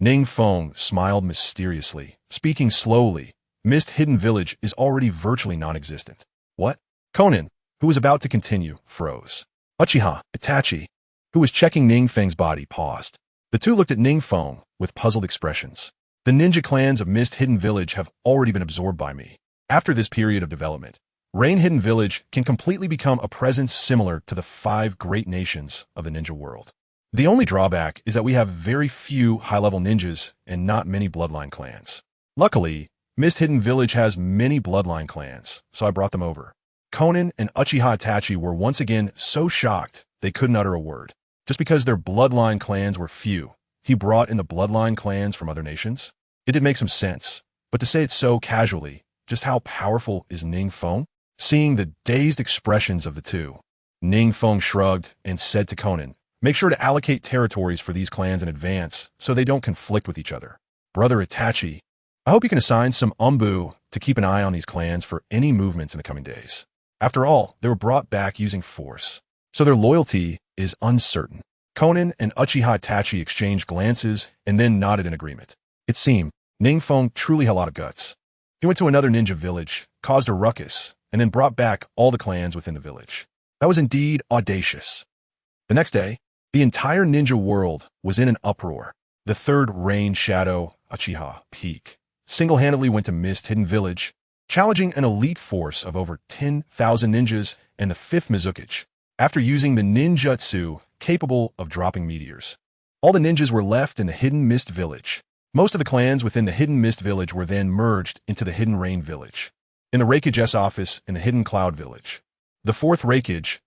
NingFeng smiled mysteriously, speaking slowly. Mist Hidden Village is already virtually non-existent. What? Conan, who was about to continue, froze. Uchiha Itachi, who was checking NingFeng's body, paused. The two looked at NingFeng with puzzled expressions. The ninja clans of Mist Hidden Village have already been absorbed by me. After this period of development, Rain Hidden Village can completely become a presence similar to the 5 great nations of the ninja world. The only drawback is that we have very few high-level ninjas and not many bloodline clans. Luckily, Mist Hidden Village has many bloodline clans, so I brought them over. Conan and Uchiha Itachi were once again so shocked they couldn't utter a word. Just because their bloodline clans were few, he brought in the bloodline clans from other nations? It did make some sense, but to say it so casually, just how powerful is NingFeng? Seeing the dazed expressions of the two, NingFeng shrugged and said to Conan, make sure to allocate territories for these clans in advance so they don't conflict with each other. Brother Itachi, I hope you can assign some Umbu to keep an eye on these clans for any movements in the coming days. After all, they were brought back using force, so their loyalty is uncertain. Conan and Uchiha Itachi exchanged glances and then nodded in agreement. It seemed NingFeng truly had a lot of guts. He went to another ninja village, caused a ruckus, and then brought back all the clans within the village. That was indeed audacious. The next day, the entire ninja world was in an uproar. The 3rd Rain Shadow, Uchiha Peak, single-handedly went to Mist Hidden Village, challenging an elite force of over 10,000 ninjas and the 5th Mizukage. After using the ninjutsu capable of dropping meteors, all the ninjas were left in the Hidden Mist Village. Most of the clans within the Hidden Mist Village were then merged into the Hidden Rain Village. In the Raikage office in the Hidden Cloud Village, the 4th Raikage,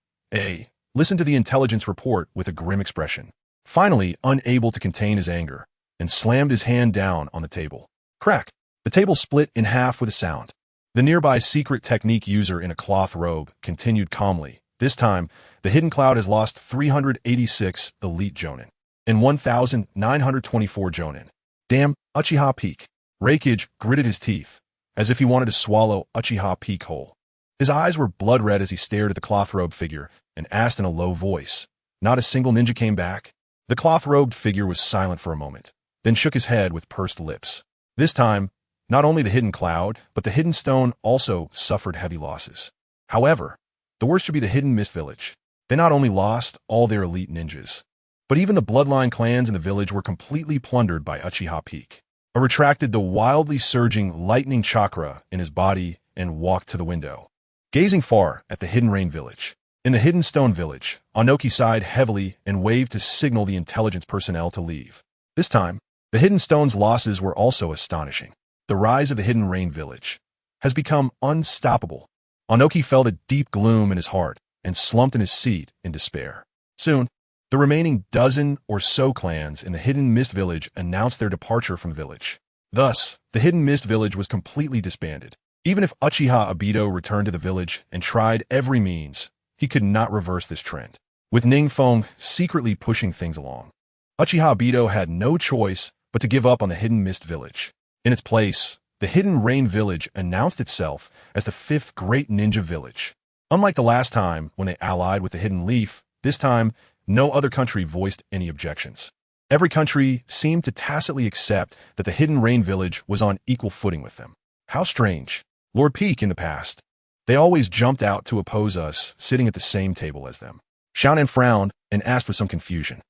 listened to the intelligence report with a grim expression. Finally, unable to contain his anger, and slammed his hand down on the table. Crack! The table split in half with a sound. The nearby secret technique user in a cloth robe continued calmly. This time, the Hidden Cloud has lost 386 elite Jonin and 1,924 Jonin. Damn, Uchiha Peak. Raikage gritted his teeth, as if he wanted to swallow Uchiha Peak whole. His eyes were blood red as he stared at the cloth-robed figure and asked in a low voice, not a single ninja came back? The cloth-robed figure was silent for a moment, then shook his head with pursed lips. This time, not only the Hidden Cloud, but the Hidden Stone also suffered heavy losses. However, the worst should be the Hidden Mist Village. They not only lost all their elite ninjas, but even the bloodline clans in the village were completely plundered by Uchiha Peak. A retracted the wildly surging lightning chakra in his body and walked to the window, gazing far at the Hidden Rain Village. In the Hidden Stone Village, Anoki sighed heavily and waved to signal the intelligence personnel to leave. This time, the Hidden Stone's losses were also astonishing. The rise of the Hidden Rain Village has become unstoppable. Anoki felt a deep gloom in his heart and slumped in his seat in despair. Soon, the remaining dozen or so clans in the Hidden Mist Village announced their departure from the village. Thus, the Hidden Mist Village was completely disbanded. Even if Uchiha Obito returned to the village and tried every means, he could not reverse this trend, with NingFeng secretly pushing things along. Uchiha Obito had no choice but to give up on the Hidden Mist Village. In its place, the Hidden Rain Village announced itself as the 5th Great Ninja Village. Unlike the last time when they allied with the Hidden Leaf, this time, no other country voiced any objections. Every country seemed to tacitly accept that the Hidden Rain Village was on equal footing with them. How strange. Lord Peak in the past. They always jumped out to oppose us, sitting at the same table as them. Xiaonan frowned and asked with some confusion.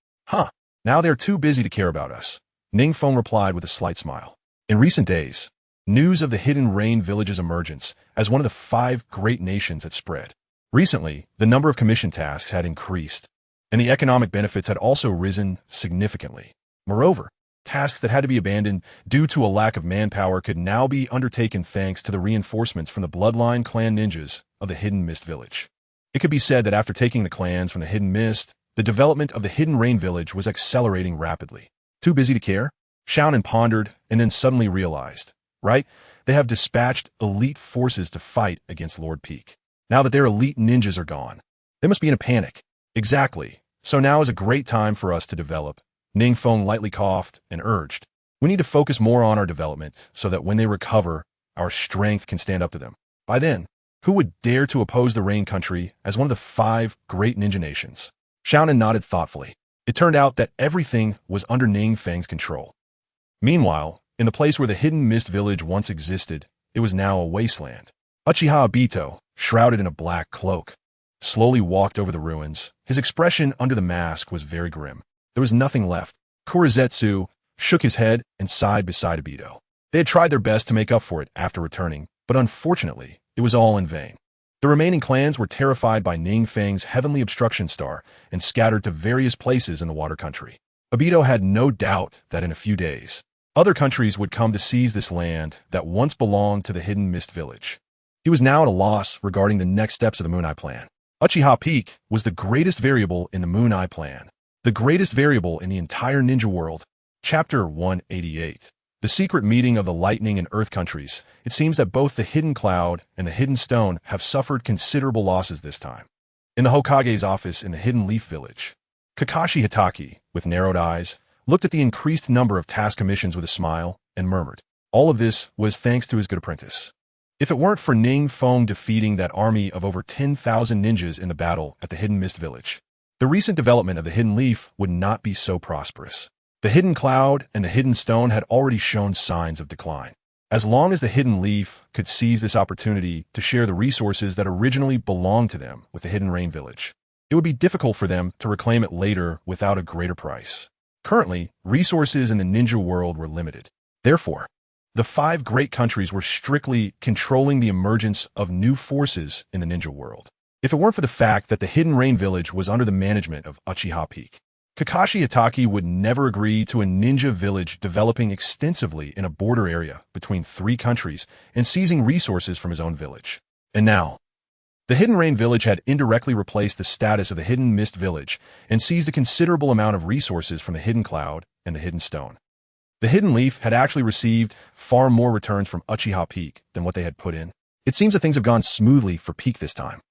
Now they're too busy to care about us. NingFeng replied with a slight smile. In recent days, news of the Hidden Rain Village's emergence as one of the 5 great nations had spread. Recently, the number of commission tasks had increased, and the economic benefits had also risen significantly. Moreover, tasks that had to be abandoned due to a lack of manpower could now be undertaken thanks to the reinforcements from the bloodline clan ninjas of the Hidden Mist Village. It could be said that after taking the clans from the Hidden Mist, the development of the Hidden Rain Village was accelerating rapidly. Too busy to care? Xiaonan pondered and then suddenly realized, right? They have dispatched elite forces to fight against Lord Peak. Now that their elite ninjas are gone, they must be in a panic. Exactly. So now is a great time for us to develop. NingFeng lightly coughed and urged, we need to focus more on our development so that when they recover, our strength can stand up to them. By then, who would dare to oppose the Rain Country as one of the 5 great ninja nations? Xiaonan nodded thoughtfully. It turned out that everything was under NingFeng's control. Meanwhile, in the place where the Hidden Mist Village once existed, it was now a wasteland. Uchiha Obito, shrouded in a black cloak, slowly walked over the ruins. His expression under the mask was very grim. There was nothing left. Kurizetsu shook his head and sighed beside Obito. They had tried their best to make up for it after returning, but unfortunately, it was all in vain. The remaining clans were terrified by NingFeng's heavenly obstruction star and scattered to various places in the water country. Obito had no doubt that in a few days, other countries would come to seize this land that once belonged to the Hidden Mist Village. He was now at a loss regarding the next steps of the Moon Eye Plan. Uchiha Peak was the greatest variable in the Moon Eye Plan, the greatest variable in the entire ninja world. Chapter 188. The secret meeting of the Lightning and Earth countries. It seems that both the Hidden Cloud and the Hidden Stone have suffered considerable losses this time. In the Hokage's office in the Hidden Leaf Village, Kakashi Hitaki, with narrowed eyes, looked at the increased number of task commissions with a smile and murmured. All of this was thanks to his good apprentice. If it weren't for NingFeng defeating that army of over 10,000 ninjas in the battle at the Hidden Mist Village, the recent development of the Hidden Leaf would not be so prosperous. The Hidden Cloud and the Hidden Stone had already shown signs of decline. As long as the Hidden Leaf could seize this opportunity to share the resources that originally belonged to them with the Hidden Rain Village, it would be difficult for them to reclaim it later without a greater price. Currently, resources in the ninja world were limited. Therefore, the 5 great countries were strictly controlling the emergence of new forces in the ninja world. If it weren't for the fact that the Hidden Rain Village was under the management of Uchiha Peak, Kakashi Hitaki would never agree to a ninja village developing extensively in a border area between 3 countries and seizing resources from his own village. And now, the Hidden Rain Village had indirectly replaced the status of the Hidden Mist Village and seized a considerable amount of resources from the Hidden Cloud and the Hidden Stone. The Hidden Leaf had actually received far more returns from Uchiha Peak than what they had put in. It seems that things have gone smoothly for Peak this time.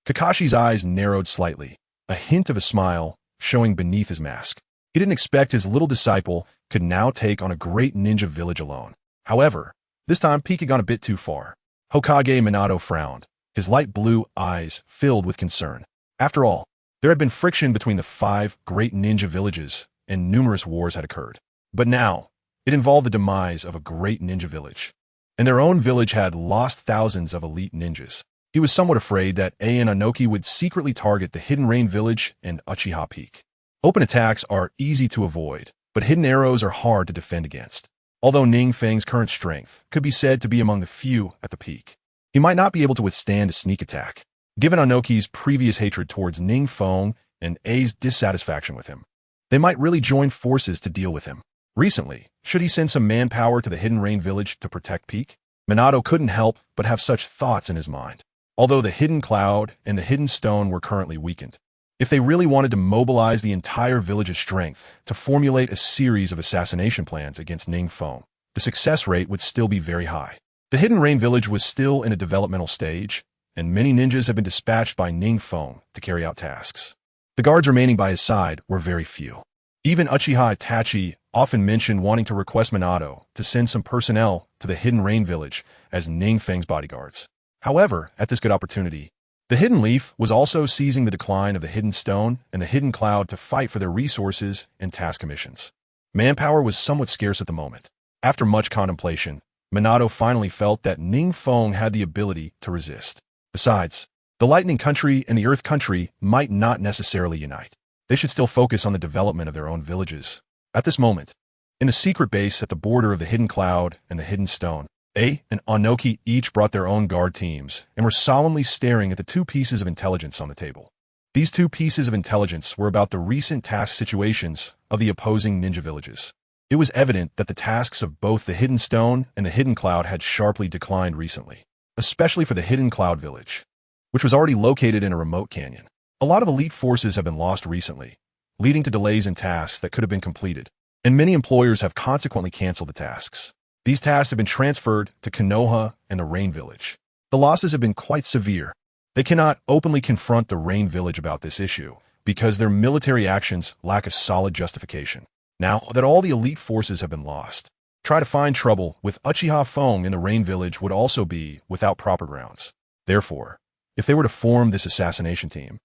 Kakashi's eyes narrowed slightly, a hint of a smile showing beneath his mask. He didn't expect his little disciple could now take on a great ninja village alone. However, this time Peak had gone a bit too far. Hokage Minato frowned, his light blue eyes filled with concern. After all, there had been friction between the 5 great ninja villages, and numerous wars had occurred. But now, it involved the demise of a great ninja village, and their own village had lost thousands of elite ninjas. He was somewhat afraid that Ain Anoki would secretly target the Hidden Rain Village and Uchiha Peak. Open attacks are easy to avoid, but hidden arrows are hard to defend against. Although NingFeng's current strength could be said to be among the few at the peak, he might not be able to withstand a sneak attack. Given Anoki's previous hatred towards NingFeng and A's dissatisfaction with him, they might really join forces to deal with him. Recently, should he send some manpower to the Hidden Rain Village to protect Peak? Minato couldn't help but have such thoughts in his mind. although the Hidden Cloud and the Hidden Stone were currently weakened. If they really wanted to mobilize the entire village's strength to formulate a series of assassination plans against NingFeng, the success rate would still be very high. The Hidden Rain Village was still in a developmental stage, and many ninjas had been dispatched by NingFeng to carry out tasks. The guards remaining by his side were very few. Even Uchiha Itachi often mentioned wanting to request Minato to send some personnel to the Hidden Rain Village as NingFeng's bodyguards. However, at this good opportunity, the Hidden Leaf was also seizing the decline of the Hidden Stone and the Hidden Cloud to fight for their resources and task commissions. Manpower was somewhat scarce at the moment. After much contemplation, Minato finally felt that NingFeng had the ability to resist. Besides, the Lightning Country and the Earth Country might not necessarily unite. They should still focus on the development of their own villages. At this moment, in a secret base at the border of the Hidden Cloud and the Hidden Stone, A and Anoki each brought their own guard teams and were solemnly staring at the two pieces of intelligence on the table. These two pieces of intelligence were about the recent task situations of the opposing ninja villages. It was evident that the tasks of both the Hidden Stone and the Hidden Cloud had sharply declined recently, especially for the Hidden Cloud village, which was already located in a remote canyon. A lot of elite forces have been lost recently, leading to delays in tasks that could have been completed, and many employers have consequently canceled the tasks. These tasks have been transferred to Konoha and the Rain Village. The losses have been quite severe. They cannot openly confront the Rain Village about this issue because their military actions lack a solid justification. Now that all the elite forces have been lost, try to find trouble with Uchiha Feng in the Rain Village would also be without proper grounds. Therefore, if they were to form this assassination team,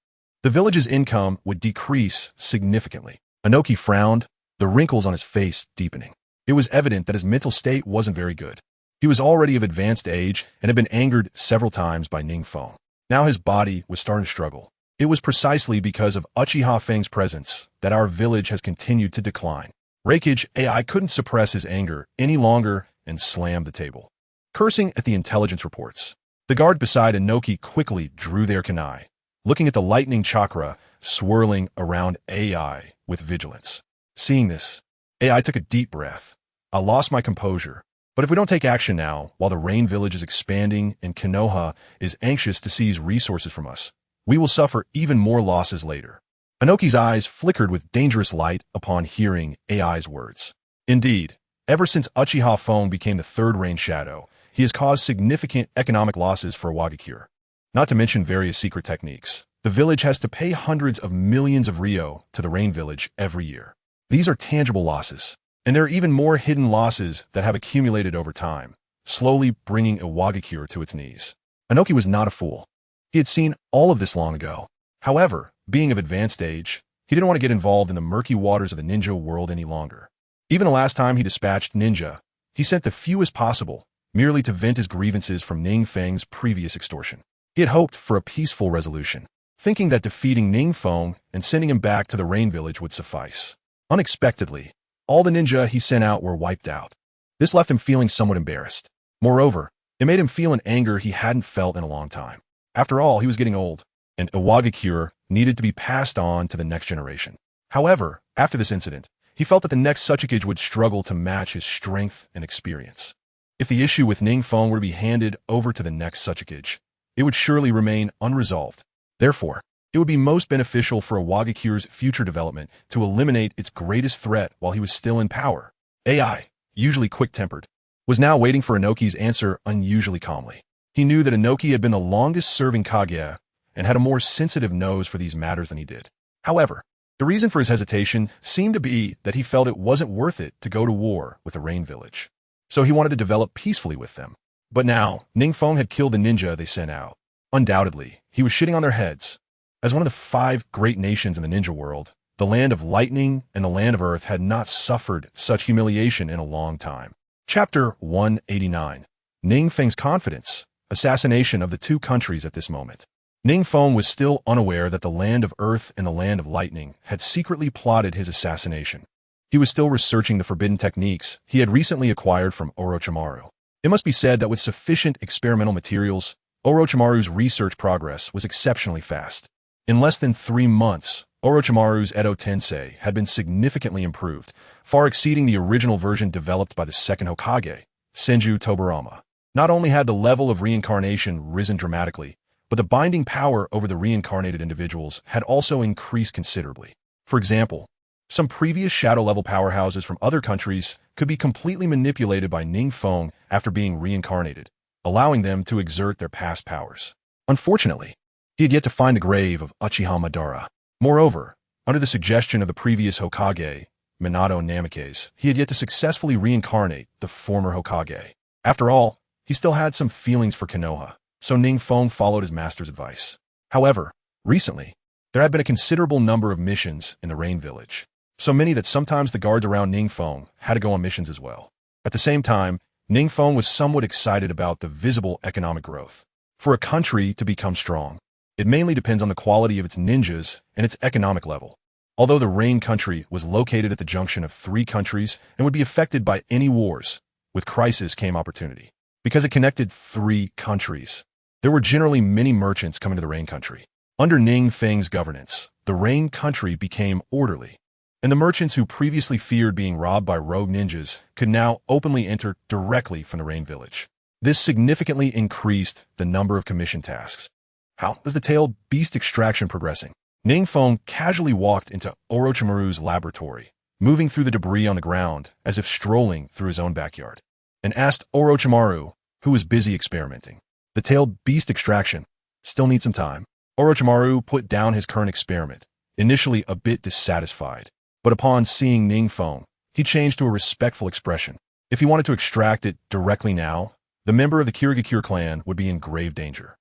the village's income would decrease significantly. Anoki frowned, the wrinkles on his face deepening. It was evident that his mental state wasn't very good. He was already of advanced age and had been angered several times by NingFeng. Now his body was starting to struggle. It was precisely because of Uchiha Feng's presence that our village has continued to decline. Reikage AI couldn't suppress his anger any longer and slammed the table, cursing at the intelligence reports. The guard beside Anoki quickly drew their kunai, looking at the lightning chakra swirling around AI with vigilance. Seeing this, AI took a deep breath. I lost my composure, but if we don't take action now, while the Rain Village is expanding and Konoha is anxious to seize resources from us, we will suffer even more losses later. Anoki's eyes flickered with dangerous light upon hearing AI's words. Indeed, ever since Uchiha Feng became the third Rain Shadow, he has caused significant economic losses for Wagakure. Not to mention various secret techniques. The village has to pay hundreds of millions of Ryo to the Rain Village every year. These are tangible losses, and there are even more hidden losses that have accumulated over time, slowly bringing Wagakure to its knees. Anoki was not a fool. He had seen all of this long ago. However, being of advanced age, he didn't want to get involved in the murky waters of the ninja world any longer. Even the last time he dispatched ninja, he sent the fewest possible, merely to vent his grievances from NingFeng's previous extortion. He had hoped for a peaceful resolution, thinking that defeating NingFeng and sending him back to the Rain Village would suffice. Unexpectedly, all the ninja he sent out were wiped out. This left him feeling somewhat embarrassed. Moreover, it made him feel an anger he hadn't felt in a long time. After all, he was getting old, and Wagakure needed to be passed on to the next generation. However, after this incident, he felt that the next Suchikage would struggle to match his strength and experience. If the issue with NingFeng were to be handed over to the next Suchikage, it would surely remain unresolved. Therefore, it would be most beneficial for Wagakure's future development to eliminate its greatest threat while he was still in power. AI, usually quick-tempered, was now waiting for Anoki's answer unusually calmly. He knew that Anoki had been the longest-serving Kage and had a more sensitive nose for these matters than he did. However, the reason for his hesitation seemed to be that he felt it wasn't worth it to go to war with the Rain Village. So he wanted to develop peacefully with them. But now, NingFeng had killed the ninja they sent out. Undoubtedly, he was shitting on their heads. As one of the 5 great nations in the ninja world, the land of lightning and the land of earth had not suffered such humiliation in a long time. Chapter 189. NingFeng's Confidence. Assassination of the two countries at this moment. NingFeng was still unaware that the land of earth and the land of lightning had secretly plotted his assassination. He was still researching the forbidden techniques he had recently acquired from Orochimaru. It must be said that with sufficient experimental materials, Orochimaru's research progress was exceptionally fast. In less than 3 months, Orochimaru's Edo Tensei had been significantly improved, far exceeding the original version developed by the second Hokage, Senju Tobarama. Not only had the level of reincarnation risen dramatically, but the binding power over the reincarnated individuals had also increased considerably. For example, some previous shadow-level powerhouses from other countries could be completely manipulated by NingFeng after being reincarnated, allowing them to exert their past powers. Unfortunately, he had yet to find the grave of Uchiha Madara. Moreover, under the suggestion of the previous Hokage, Minato Namikaze, he had yet to successfully reincarnate the former Hokage. After all, he still had some feelings for Konoha, so NingFeng followed his master's advice. However, recently, there had been a considerable number of missions in the Rain Village, so many that sometimes the guards around NingFeng had to go on missions as well. At the same time, NingFeng was somewhat excited about the visible economic growth. For a country to become strong, it mainly depends on the quality of its ninjas and its economic level. Although the Rain country was located at the junction of 3 countries and would be affected by any wars, with crisis came opportunity. Because it connected 3 countries, there were generally many merchants coming to the Rain country. Under NingFeng's governance, the Rain country became orderly, and the merchants who previously feared being robbed by rogue ninjas could now openly enter directly from the Rain village. This significantly increased the number of commission tasks. How is the tailed beast extraction progressing? NingFeng casually walked into Orochimaru's laboratory, moving through the debris on the ground as if strolling through his own backyard, and asked Orochimaru, who was busy experimenting. The tailed beast extraction still needs some time. Orochimaru put down his current experiment, initially a bit dissatisfied, but upon seeing NingFeng, he changed to a respectful expression. If he wanted to extract it directly now, the member of the Kirigakure clan would be in grave danger.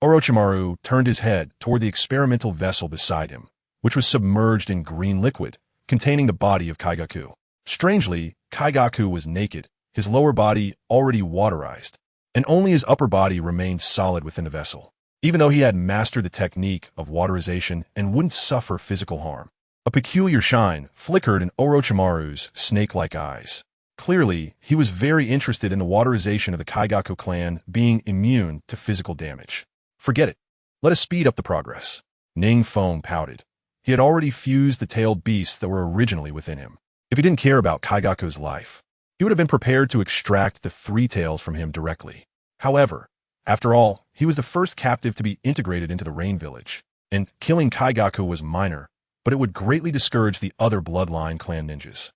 Orochimaru turned his head toward the experimental vessel beside him, which was submerged in green liquid, containing the body of Kaigaku. Strangely, Kaigaku was naked, his lower body already waterized, and only his upper body remained solid within the vessel. Even though he had mastered the technique of waterization and wouldn't suffer physical harm, a peculiar shine flickered in Orochimaru's snake-like eyes. Clearly, he was very interested in the waterization of the Kaigaku clan being immune to physical damage. Forget it. Let us speed up the progress. NingFeng pouted. He had already fused the tailed beasts that were originally within him. If he didn't care about Kaigaku's life, he would have been prepared to extract the 3 tails from him directly. However, after all, he was the first captive to be integrated into the Rain Village, and killing Kaigaku was minor, but it would greatly discourage the other bloodline clan ninjas.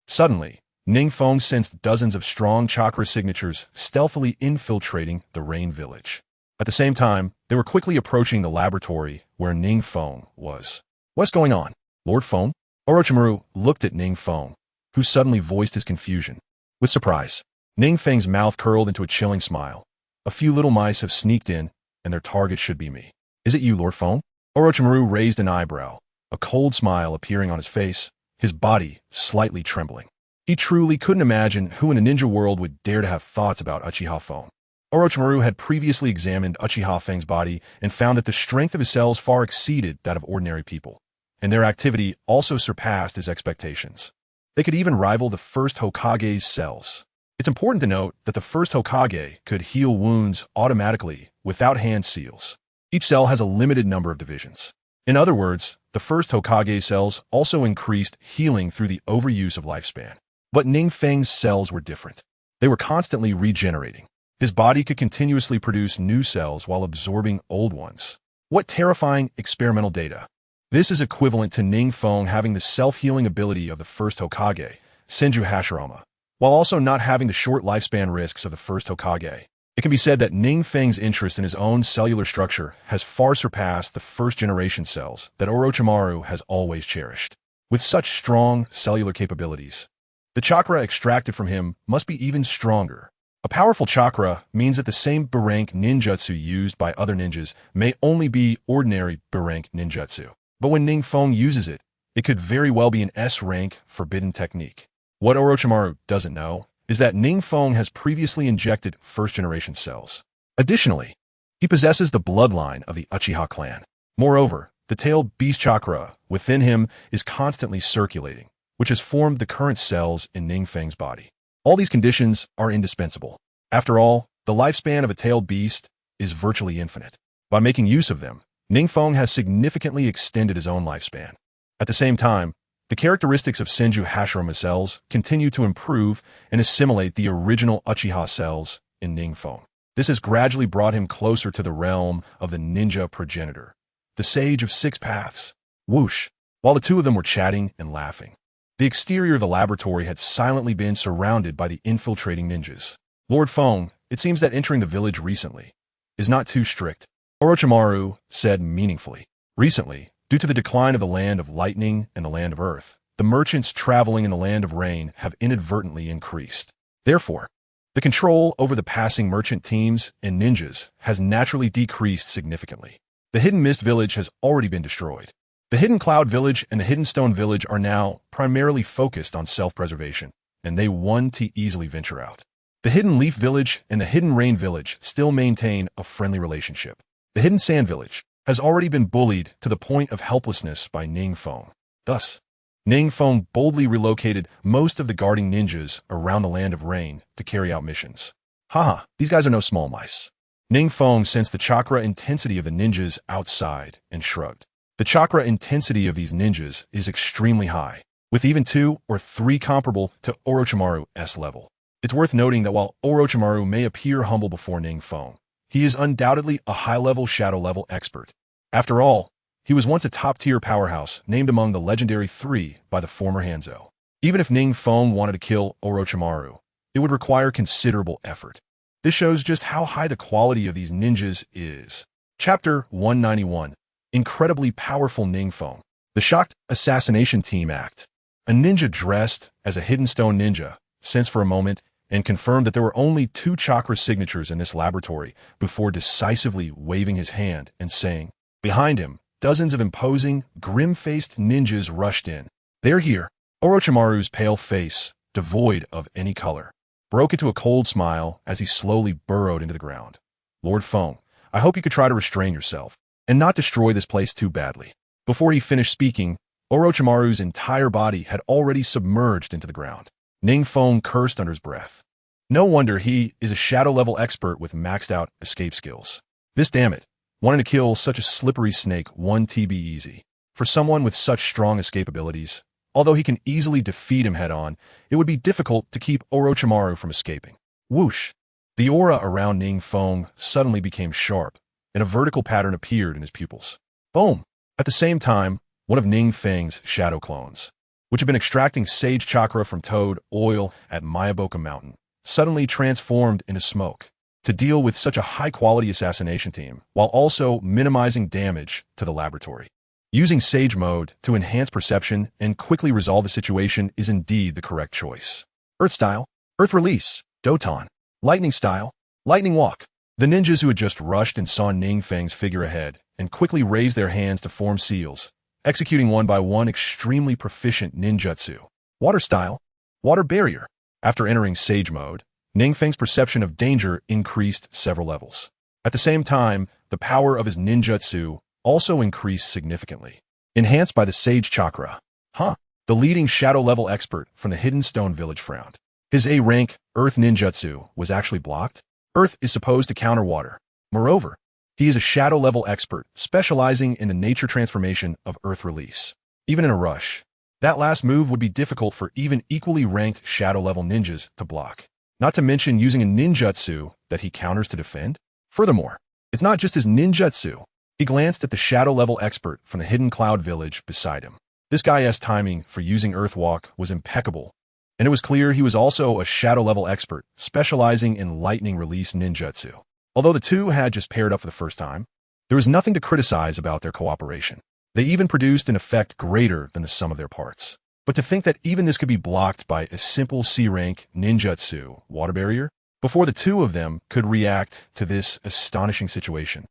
Suddenly, NingFeng sensed dozens of strong chakra signatures stealthily infiltrating the Rain Village. At the same time, they were quickly approaching the laboratory where NingFeng was. What's going on, Lord Feng? Orochimaru looked at NingFeng, who suddenly voiced his confusion. With surprise, NingFeng's mouth curled into a chilling smile. A few little mice have sneaked in, and their target should be me. Is it you, Lord Feng? Orochimaru raised an eyebrow, a cold smile appearing on his face, his body slightly trembling. He truly couldn't imagine who in the ninja world would dare to have thoughts about Uchiha Feng. Orochimaru had previously examined Uchiha Feng's body and found that the strength of his cells far exceeded that of ordinary people, and their activity also surpassed his expectations. They could even rival the first Hokage's cells. It's important to note that the first Hokage could heal wounds automatically without hand seals. Each cell has a limited number of divisions. In other words, the first Hokage cells also increased healing through the overuse of lifespan. But NingFeng's cells were different. They were constantly regenerating. His body could continuously produce new cells while absorbing old ones. What terrifying experimental data. This is equivalent to NingFeng having the self-healing ability of the first Hokage, Senju Hashirama, while also not having the short lifespan risks of the first Hokage. It can be said that NingFeng's interest in his own cellular structure has far surpassed the first-generation cells that Orochimaru has always cherished. With such strong cellular capabilities, the chakra extracted from him must be even stronger. A powerful chakra means that the same B-rank ninjutsu used by other ninjas may only be ordinary B-rank ninjutsu. But when NingFeng uses it, it could very well be an S-rank forbidden technique. What Orochimaru doesn't know is that NingFeng has previously injected first-generation cells. Additionally, he possesses the bloodline of the Uchiha clan. Moreover, the tailed beast chakra within him is constantly circulating, which has formed the current cells in NingFeng's body. All these conditions are indispensable. After all, the lifespan of a tailed beast is virtually infinite. By making use of them, NingFeng has significantly extended his own lifespan. At the same time, the characteristics of Senju Hashirama cells continue to improve and assimilate the original Uchiha cells in NingFeng. This has gradually brought him closer to the realm of the ninja progenitor, the sage of six paths. Whoosh! While the two of them were chatting and laughing, the exterior of the laboratory had silently been surrounded by the infiltrating ninjas. Lord Feng, it seems that entering the village recently is not too strict, Orochimaru said meaningfully. Recently, due to the decline of the land of lightning and the land of earth, the merchants traveling in the land of rain have inadvertently increased. Therefore, the control over the passing merchant teams and ninjas has naturally decreased significantly. The Hidden Mist Village has already been destroyed. The Hidden Cloud Village and the Hidden Stone Village are now primarily focused on self-preservation, and they want to easily venture out. The Hidden Leaf Village and the Hidden Rain Village still maintain a friendly relationship. The Hidden Sand Village has already been bullied to the point of helplessness by NingFeng. Thus, NingFeng boldly relocated most of the guarding ninjas around the Land of Rain to carry out missions. Haha, these guys are no small mice. NingFeng sensed the chakra intensity of the ninjas outside and shrugged. The chakra intensity of these ninjas is extremely high, with even 2 or 3 comparable to Orochimaru's level. It's worth noting that while Orochimaru may appear humble before NingFeng, he is undoubtedly a high-level shadow-level expert. After all, he was once a top-tier powerhouse named among the legendary 3 by the former Hanzo. Even if NingFeng wanted to kill Orochimaru, it would require considerable effort. This shows just how high the quality of these ninjas is. Chapter 191. Incredibly Powerful NingFeng. The Shocked Assassination Team Act. A ninja dressed as a Hidden Stone ninja sensed for a moment and confirmed that there were only 2 chakra signatures in this laboratory before decisively waving his hand and saying, behind him, dozens of imposing, grim-faced ninjas rushed in. They're here. Orochimaru's pale face, devoid of any color, broke into a cold smile as he slowly burrowed into the ground. Lord Feng, I hope you could try to restrain yourself and not destroy this place too badly. Before he finished speaking, Orochimaru's entire body had already submerged into the ground. NingFeng cursed under his breath. No wonder he is a shadow-level expert with maxed-out escape skills. This damn it, wanting to kill such a slippery snake won't be easy. For someone with such strong escape abilities, although he can easily defeat him head-on, it would be difficult to keep Orochimaru from escaping. Whoosh! The aura around NingFeng suddenly became sharp, and a vertical pattern appeared in his pupils. Boom! At the same time, one of NingFeng's shadow clones, which had been extracting sage chakra from toad oil at Mayaboka Mountain, suddenly transformed into smoke to deal with such a high-quality assassination team, while also minimizing damage to the laboratory. Using Sage Mode to enhance perception and quickly resolve the situation is indeed the correct choice. Earth Style, Earth Release, Doton. Lightning Style, Lightning Walk. The ninjas who had just rushed and saw NingFeng's figure ahead and quickly raised their hands to form seals, executing one by one extremely proficient ninjutsu. Water Style, Water Barrier. After entering Sage Mode, NingFeng's perception of danger increased several levels. At the same time, the power of his ninjutsu also increased significantly, enhanced by the Sage Chakra. The leading shadow-level expert from the Hidden Stone Village frowned. His A-rank Earth Ninjutsu was actually blocked. Earth is supposed to counter water. Moreover, he is a shadow-level expert specializing in the nature transformation of Earth Release. Even in a rush, that last move would be difficult for even equally ranked shadow-level ninjas to block. Not to mention using a ninjutsu that he counters to defend. Furthermore, it's not just his ninjutsu. He glanced at the shadow-level expert from the Hidden Cloud Village beside him. This guy's timing for using Earthwalk was impeccable, and it was clear he was also a shadow-level expert specializing in lightning release ninjutsu. Although the two had just paired up for the first time, there was nothing to criticize about their cooperation. They even produced an effect greater than the sum of their parts. But to think that even this could be blocked by a simple C-rank ninjutsu water barrier, before the two of them could react to this astonishing situation.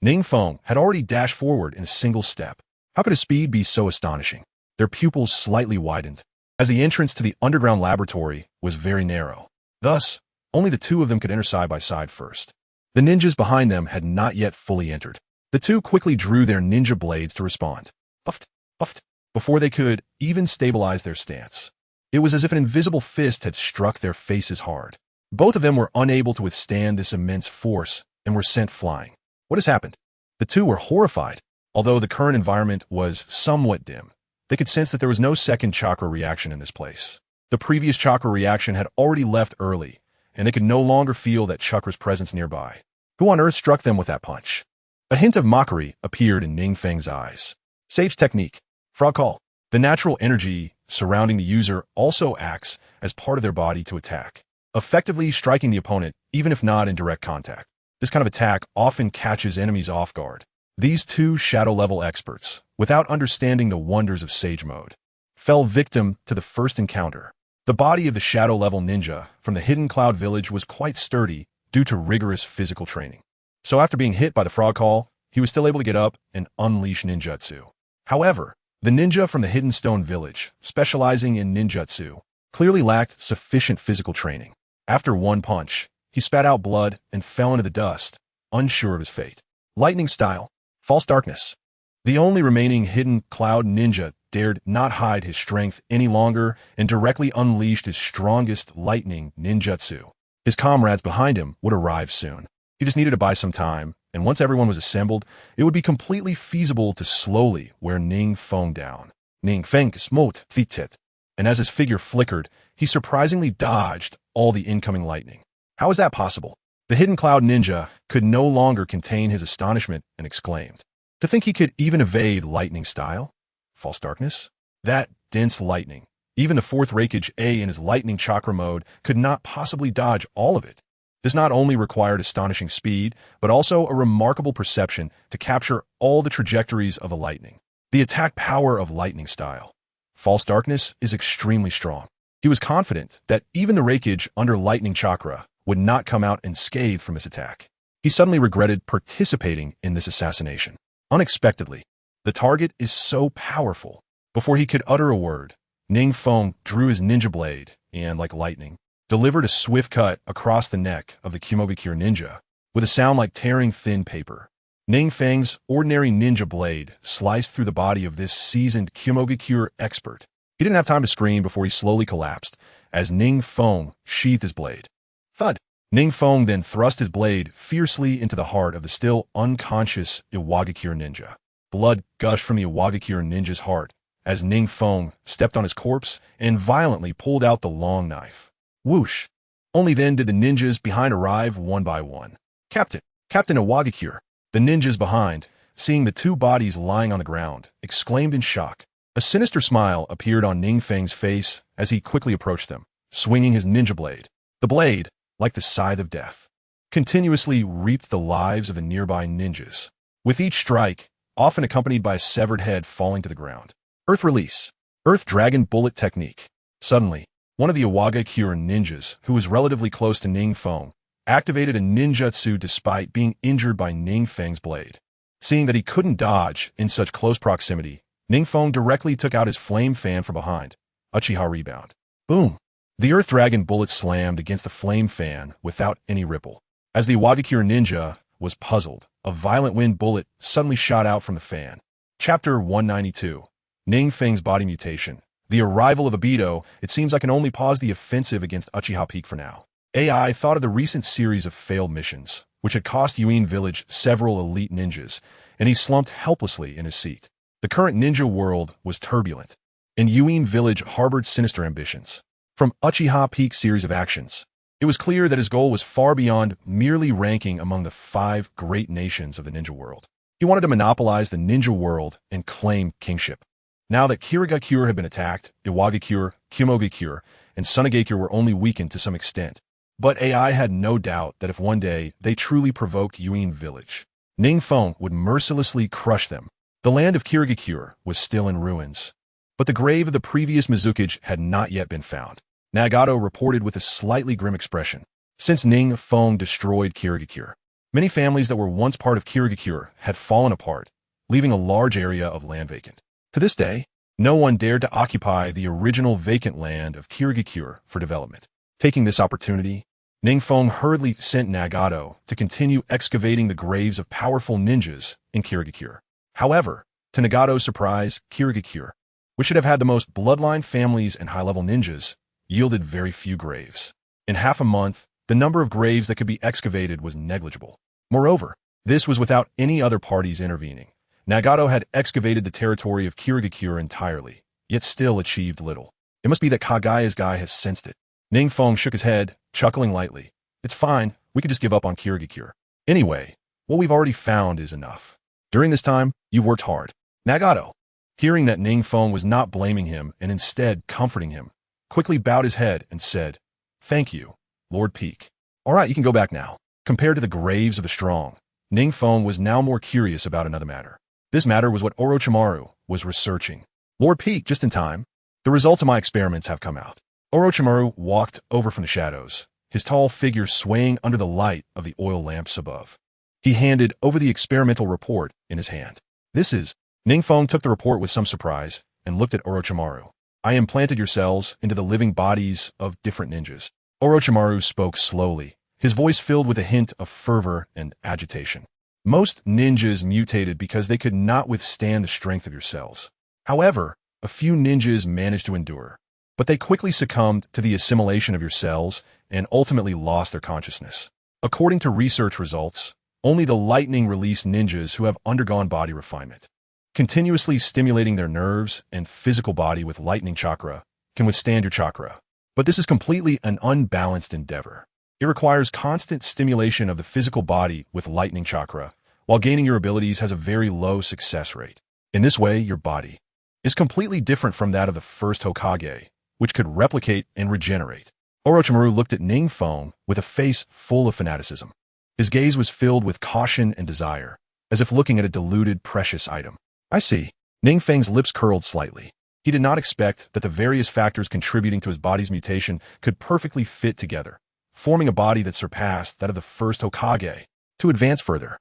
NingFeng had already dashed forward in a single step. How could his speed be so astonishing? Their pupils slightly widened, as the entrance to the underground laboratory was very narrow. Thus, only the two of them could enter side by side first. The ninjas behind them had not yet fully entered. The two quickly drew their ninja blades to respond. Puffed, puffed, before they could even stabilize their stance. It was as if an invisible fist had struck their faces hard. Both of them were unable to withstand this immense force and were sent flying. What has happened? The two were horrified. Although the current environment was somewhat dim, they could sense that there was no second chakra reaction in this place. The previous chakra reaction had already left early, and they could no longer feel that Chakra's presence nearby. Who on earth struck them with that punch? A hint of mockery appeared in NingFeng's eyes. Sage technique. Frog call. The natural energy surrounding the user also acts as part of their body to attack, effectively striking the opponent even if not in direct contact. This kind of attack often catches enemies off guard. These two shadow-level experts, without understanding the wonders of Sage Mode, fell victim to the first encounter. The body of the shadow-level ninja from the Hidden Cloud Village was quite sturdy due to rigorous physical training. So after being hit by the frog call, he was still able to get up and unleash ninjutsu. However, the ninja from the Hidden Stone Village, specializing in ninjutsu, clearly lacked sufficient physical training. After one punch, he spat out blood and fell into the dust, unsure of his fate. Lightning style. False darkness. The only remaining Hidden Cloud ninja dared not hide his strength any longer and directly unleashed his strongest lightning ninjutsu. His comrades behind him would arrive soon. He just needed to buy some time, and once everyone was assembled, it would be completely feasible to slowly wear NingFeng down. NingFeng smote fitet, and as his figure flickered, he surprisingly dodged all the incoming lightning. How is that possible? The Hidden Cloud ninja could no longer contain his astonishment and exclaimed, "To think he could even evade lightning style? False darkness? That dense lightning. Even the fourth Reikage A in his lightning chakra mode could not possibly dodge all of it. This not only required astonishing speed, but also a remarkable perception to capture all the trajectories of a lightning. The attack power of lightning style. False darkness is extremely strong. He was confident that even the Reikage under lightning chakra would not come out unscathed from his attack. He suddenly regretted participating in this assassination. Unexpectedly, the target is so powerful. Before he could utter a word, NingFeng drew his ninja blade and, like lightning, delivered a swift cut across the neck of the Kumogakure ninja, with a sound like tearing thin paper. NingFeng's ordinary ninja blade sliced through the body of this seasoned Kumogakure expert. He didn't have time to scream before he slowly collapsed, as NingFeng sheathed his blade. Thud! NingFeng then thrust his blade fiercely into the heart of the still unconscious Iwagakure ninja. Blood gushed from the Iwagakure ninja's heart as NingFeng stepped on his corpse and violently pulled out the long knife. Whoosh! Only then did the ninjas behind arrive one by one. Captain Iwagakure. The ninjas behind, seeing the two bodies lying on the ground, exclaimed in shock. A sinister smile appeared on NingFeng's face as he quickly approached them, swinging his ninja blade. The blade, like the scythe of death, continuously reaped the lives of the nearby ninjas, with each strike often accompanied by a severed head falling to the ground. Earth release. Earth Dragon Bullet Technique. Suddenly, one of the Iwagakure ninjas, who was relatively close to NingFeng, activated a ninjutsu despite being injured by NingFeng's blade. Seeing that he couldn't dodge in such close proximity, NingFeng directly took out his flame fan from behind. Uchiha rebound. Boom! The Earth Dragon bullet slammed against the flame fan without any ripple. As the Iwagakure ninja was puzzled, a violent wind bullet suddenly shot out from the fan. Chapter 192. NingFeng's Body Mutation. The arrival of Obito, it seems I can only pause the offensive against Uchiha Peak for now. AI thought of the recent series of failed missions, which had cost Yuin Village several elite ninjas, and he slumped helplessly in his seat. The current ninja world was turbulent, and Yuin Village harbored sinister ambitions. From Uchiha Peak's series of actions, it was clear that his goal was far beyond merely ranking among the 5 great nations of the ninja world. He wanted to monopolize the ninja world and claim kingship. Now that Kirigakure had been attacked, Iwagakure, Kumogakure, and Sunagakure were only weakened to some extent. But AI had no doubt that if one day they truly provoked Yuin Village, NingFeng would mercilessly crush them. The land of Kirigakure was still in ruins, but the grave of the previous Mizukage had not yet been found. Nagato reported with a slightly grim expression. Since NingFeng destroyed Kirigakure, many families that were once part of Kirigakure had fallen apart, leaving a large area of land vacant. To this day, no one dared to occupy the original vacant land of Kirigakure for development. Taking this opportunity, NingFeng hurriedly sent Nagato to continue excavating the graves of powerful ninjas in Kirigakure. However, to Nagato's surprise, Kirigakure, which should have had the most bloodline families and high-level ninjas, yielded very few graves. In half a month, the number of graves that could be excavated was negligible. Moreover, this was without any other parties intervening. Nagato had excavated the territory of Kirigakure entirely, yet still achieved little. It must be that Kagaya's guy has sensed it. NingFeng shook his head, chuckling lightly. It's fine, we could just give up on Kirigakure. Anyway, what we've already found is enough. During this time, you've worked hard. Nagato, hearing that NingFeng was not blaming him and instead comforting him, quickly bowed his head and said, Thank you, Lord Peak. All right, you can go back now. Compared to the graves of the strong, NingFeng was now more curious about another matter. This matter was what Orochimaru was researching. Lord Peak, just in time. The results of my experiments have come out. Orochimaru walked over from the shadows, his tall figure swaying under the light of the oil lamps above. He handed over the experimental report in his hand. This is... NingFeng took the report with some surprise and looked at Orochimaru. I implanted your cells into the living bodies of different ninjas. Orochimaru spoke slowly, his voice filled with a hint of fervor and agitation. Most ninjas mutated because they could not withstand the strength of your cells. However, a few ninjas managed to endure, but they quickly succumbed to the assimilation of your cells and ultimately lost their consciousness. According to research results, only the lightning-release ninjas who have undergone body refinement, continuously stimulating their nerves and physical body with lightning chakra, can withstand your chakra. But this is completely an unbalanced endeavor. It requires constant stimulation of the physical body with lightning chakra, while gaining your abilities has a very low success rate. In this way, your body is completely different from that of the first Hokage, which could replicate and regenerate. Orochimaru looked at NingFeng with a face full of fanaticism. His gaze was filled with caution and desire, as if looking at a diluted, precious item. I see. NingFeng's lips curled slightly. He did not expect that the various factors contributing to his body's mutation could perfectly fit together, forming a body that surpassed that of the first Hokage. To advance further,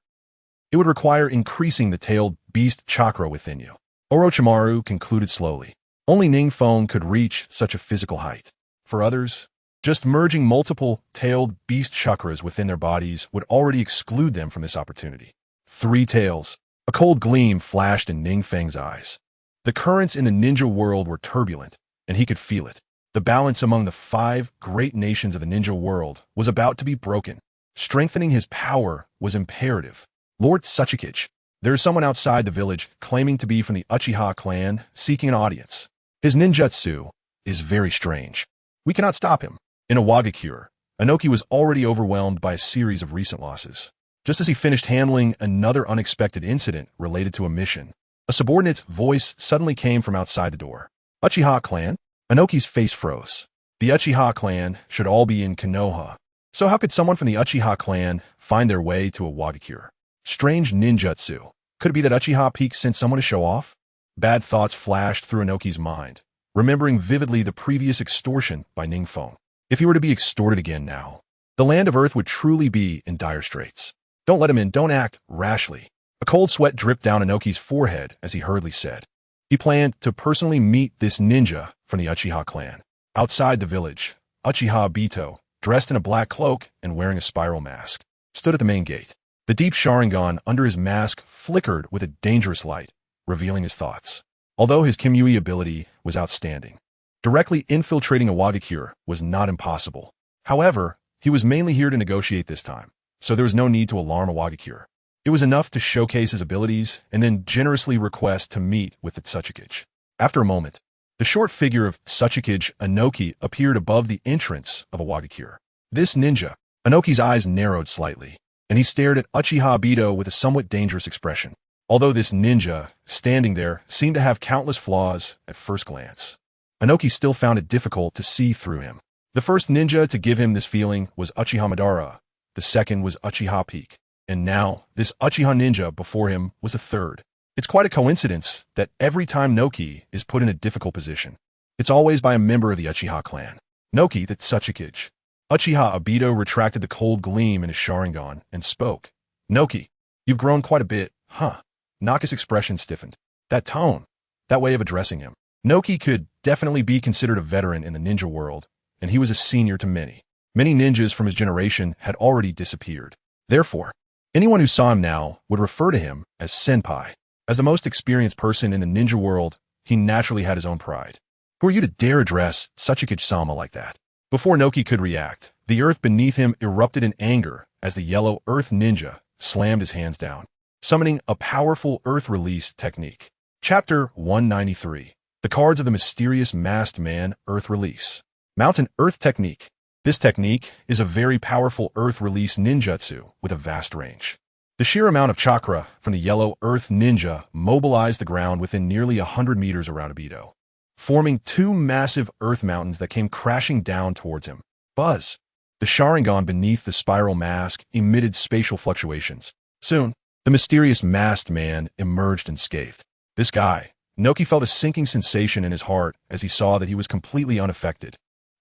it would require increasing the tailed beast chakra within you. Orochimaru concluded slowly. Only NingFeng could reach such a physical height. For others, just merging multiple tailed beast chakras within their bodies would already exclude them from this opportunity. 3 tails. A cold gleam flashed in NingFeng's eyes. The currents in the ninja world were turbulent, and he could feel it. The balance among the 5 great nations of the ninja world was about to be broken. Strengthening his power was imperative. Lord Sachikage, there is someone outside the village claiming to be from the Uchiha clan seeking an audience. His ninjutsu is very strange. We cannot stop him. In Iwagakure, Inoki was already overwhelmed by a series of recent losses. Just as he finished handling another unexpected incident related to a mission, a subordinate's voice suddenly came from outside the door. Uchiha clan? Inoki's face froze. The Uchiha clan should all be in Konoha. So how could someone from the Uchiha clan find their way to Iwagakure? Strange ninjutsu. Could it be that Uchiha Peak sent someone to show off? Bad thoughts flashed through Inoki's mind, remembering vividly the previous extortion by NingFeng. If he were to be extorted again now, the land of Earth would truly be in dire straits. Don't let him in, don't act rashly. A cold sweat dripped down Inoki's forehead as he hurriedly said. He planned to personally meet this ninja from the Uchiha clan. Outside the village, Uchiha Obito, dressed in a black cloak and wearing a spiral mask, stood at the main gate. The deep Sharingan under his mask flickered with a dangerous light, revealing his thoughts. Although his Kimyui ability was outstanding, directly infiltrating Iwagakure was not impossible. However, he was mainly here to negotiate this time, so there was no need to alarm Iwagakure. It was enough to showcase his abilities and then generously request to meet with the Sachikage. After a moment, the short figure of Sachikage Inoki appeared above the entrance of Iwagakure. This ninja, Inoki's eyes narrowed slightly, and he stared at Uchiha Obito with a somewhat dangerous expression. Although this ninja, standing there, seemed to have countless flaws at first glance, Inoki still found it difficult to see through him. The first ninja to give him this feeling was Uchiha Madara, the second was Uchiha Peak, and now this Uchiha ninja before him was the third. It's quite a coincidence that every time Inoki is put in a difficult position, it's always by a member of the Uchiha clan. Inoki, the Sachikage. Uchiha Obito retracted the cold gleam in his Sharingan and spoke. Inoki, you've grown quite a bit, huh? Naka's expression stiffened. That tone, that way of addressing him. Inoki could definitely be considered a veteran in the ninja world, and he was a senior to many. Many ninjas from his generation had already disappeared. Therefore, anyone who saw him now would refer to him as senpai. As the most experienced person in the ninja world, he naturally had his own pride. Who are you to dare address Sachikage-sama like that? Before Inoki could react, the earth beneath him erupted in anger as the yellow earth ninja slammed his hands down, summoning a powerful earth release technique. Chapter 193. The Cards of the Mysterious Masked Man Earth Release. Mountain Earth Technique. This technique is a very powerful earth release ninjutsu with a vast range. The sheer amount of chakra from the yellow earth ninja mobilized the ground within nearly 100 meters around Obito, forming two massive earth mountains that came crashing down towards him. Buzz! The Sharingan beneath the spiral mask emitted spatial fluctuations. Soon, the mysterious masked man emerged unscathed. This guy, Noki felt a sinking sensation in his heart as he saw that he was completely unaffected.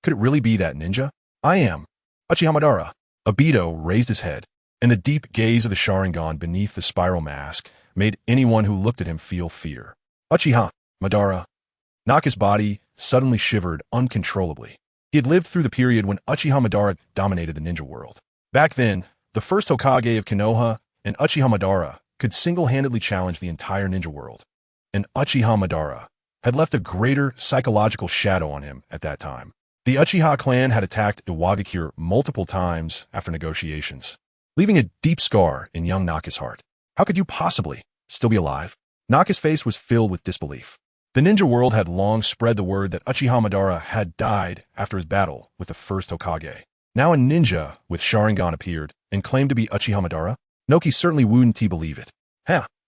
Could it really be that ninja? I am Uchiha Madara. Obito raised his head, and the deep gaze of the Sharingan beneath the spiral mask made anyone who looked at him feel fear. Uchiha Madara. Naka's body suddenly shivered uncontrollably. He had lived through the period when Uchiha Madara dominated the ninja world. Back then, the first Hokage of Konoha and Uchiha Madara could single-handedly challenge the entire ninja world. And Uchiha Madara had left a greater psychological shadow on him at that time. The Uchiha clan had attacked Iwagakure multiple times after negotiations, leaving a deep scar in young Naka's heart. How could you possibly still be alive? Naka's face was filled with disbelief. The ninja world had long spread the word that Uchiha Madara had died after his battle with the first Hokage. Now a ninja with Sharingan appeared and claimed to be Uchiha Madara? Noki certainly wouldn't believe it.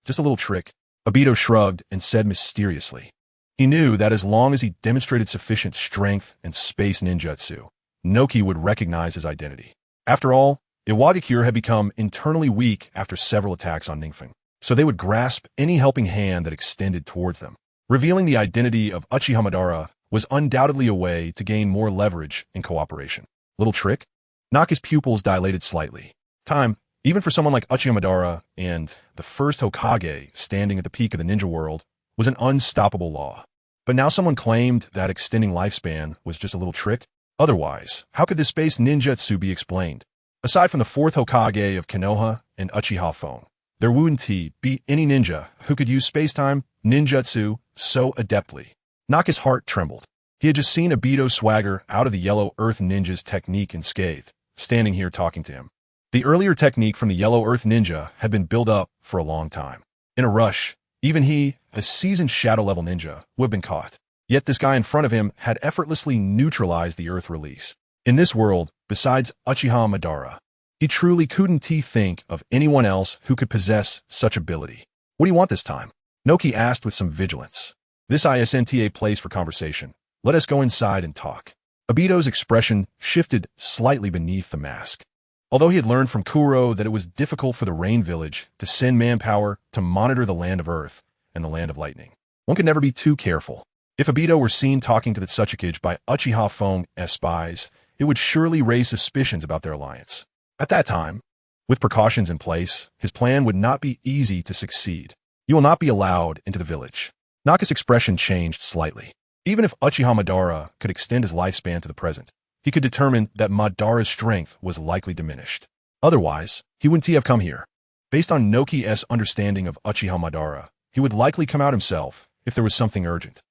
Just a little trick. Obito shrugged and said mysteriously. He knew that as long as he demonstrated sufficient strength and space ninjutsu, Noki would recognize his identity. After all, Iwagakure had become internally weak after several attacks on NingFeng, so they would grasp any helping hand that extended towards them. Revealing the identity of Uchiha Madara was undoubtedly a way to gain more leverage in cooperation. Little trick? Naka's pupils dilated slightly. Time, even for someone like Uchiha Madara and the first Hokage standing at the peak of the ninja world, was an unstoppable law. But now someone claimed that extending lifespan was just a little trick? Otherwise, how could this space ninjutsu be explained? Aside from the fourth Hokage of Konoha and Uchiha Fong, there wouldn't be any ninja who could use space-time ninjutsu so adeptly. Naka's heart trembled. He had just seen Obito swagger out of the Yellow Earth Ninja's technique unscathed, standing here talking to him. The earlier technique from the Yellow Earth Ninja had been built up for a long time. In a rush, even he, a seasoned shadow-level ninja, would have been caught. Yet this guy in front of him had effortlessly neutralized the Earth release. In this world, besides Uchiha Madara, he truly couldn't think of anyone else who could possess such ability. What do you want this time? Noki asked with some vigilance. This isn't a place for conversation. Let us go inside and talk. Obito's expression shifted slightly beneath the mask. Although he had learned from Kuro that it was difficult for the Rain Village to send manpower to monitor the Land of Earth and the Land of Lightning, one could never be too careful. If Obito were seen talking to the Tsuchikage by Uchiha Fong's spies, it would surely raise suspicions about their alliance. At that time, with precautions in place, his plan would not be easy to succeed. You will not be allowed into the village. Naka's expression changed slightly. Even if Uchiha Madara could extend his lifespan to the present, he could determine that Madara's strength was likely diminished. Otherwise, he wouldn't have come here. Based on Noki's understanding of Uchiha Madara, he would likely come out himself if there was something urgent.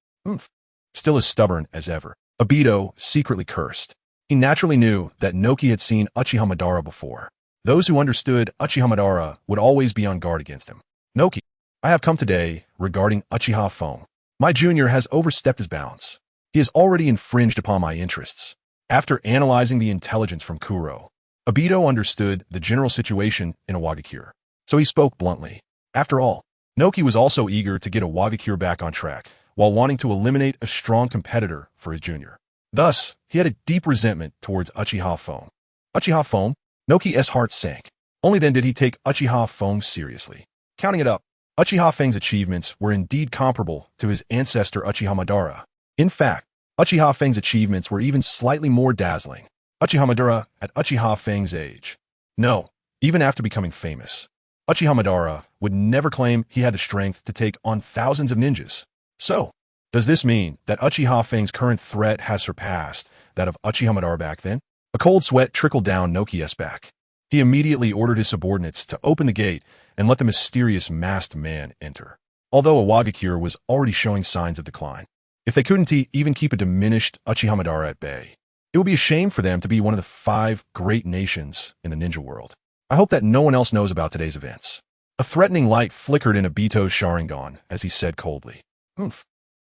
Still as stubborn as ever, Obito secretly cursed. He naturally knew that Noki had seen Uchiha Madara before. Those who understood Uchiha Madara would always be on guard against him. Noki, I have come today regarding Uchiha Fong. My junior has overstepped his bounds. He has already infringed upon my interests. After analyzing the intelligence from Kuro, Obito understood the general situation in Iwagakure, so he spoke bluntly. After all, Noki was also eager to get Iwagakure back on track, while wanting to eliminate a strong competitor for his junior. Thus, he had a deep resentment towards Uchiha Fong. Uchiha Fong? Noki's heart sank. Only then did he take Uchiha Fong seriously. Counting it up, Uchiha Feng's achievements were indeed comparable to his ancestor Uchiha Madara. In fact, Uchiha Feng's achievements were even slightly more dazzling. Uchiha Madara at Uchiha Feng's age. No, even after becoming famous, Uchiha Madara would never claim he had the strength to take on thousands of ninjas. So, does this mean that Uchiha Feng's current threat has surpassed that of Uchiha Madara back then? A cold sweat trickled down Noki's back. He immediately ordered his subordinates to open the gate and let the mysterious masked man enter. Although Iwagakure was already showing signs of decline, if they couldn't even keep a diminished Uchiha Madara at bay, it would be a shame for them to be one of the 5 great nations in the ninja world. I hope that no one else knows about today's events. A threatening light flickered in Obito's Sharingan as he said coldly,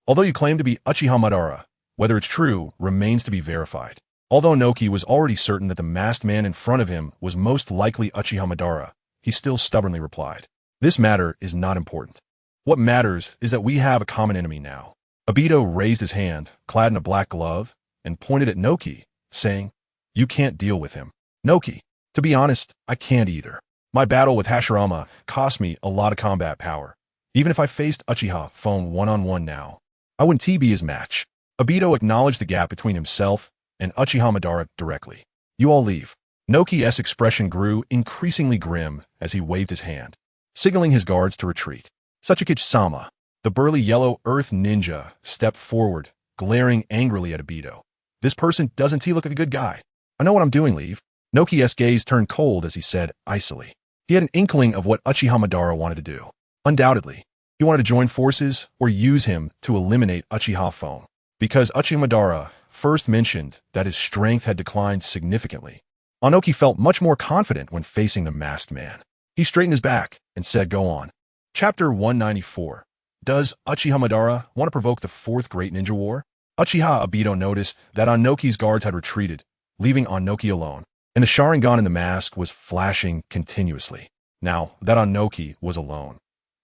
Although you claim to be Uchiha Madara, Whether it's true remains to be verified. Although Noki was already certain that the masked man in front of him was most likely Uchiha Madara, he still stubbornly replied, "This matter is not important. What matters is that we have a common enemy now." Obito raised his hand, clad in a black glove, and pointed at Noki, saying, "You can't deal with him." "Noki, to be honest, I can't either. My battle with Hashirama cost me a lot of combat power. Even if I faced Uchiha phone one-on-one now, I wouldn't be his match." Obito acknowledged the gap between himself and Uchiha Madara directly. "You all leave." Noki's expression grew increasingly grim as he waved his hand, signaling his guards to retreat. Sachikage-sama, the burly yellow earth ninja, stepped forward, glaring angrily at Obito. "This person doesn't look like a good guy. I know what I'm doing, leave." Noki's gaze turned cold as he said, icily. He had an inkling of what Uchiha Madara wanted to do. Undoubtedly, he wanted to join forces or use him to eliminate Uchiha phone. Because Uchiha Madara first mentioned that his strength had declined significantly, Anoki felt much more confident when facing the masked man. He straightened his back and said, "Go on." Chapter 194. Does Uchiha Madara want to provoke the Fourth Great Ninja War? Uchiha Obito noticed that Anoki's guards had retreated, leaving Anoki alone, and the Sharingan in the mask was flashing continuously. Now that Anoki was alone,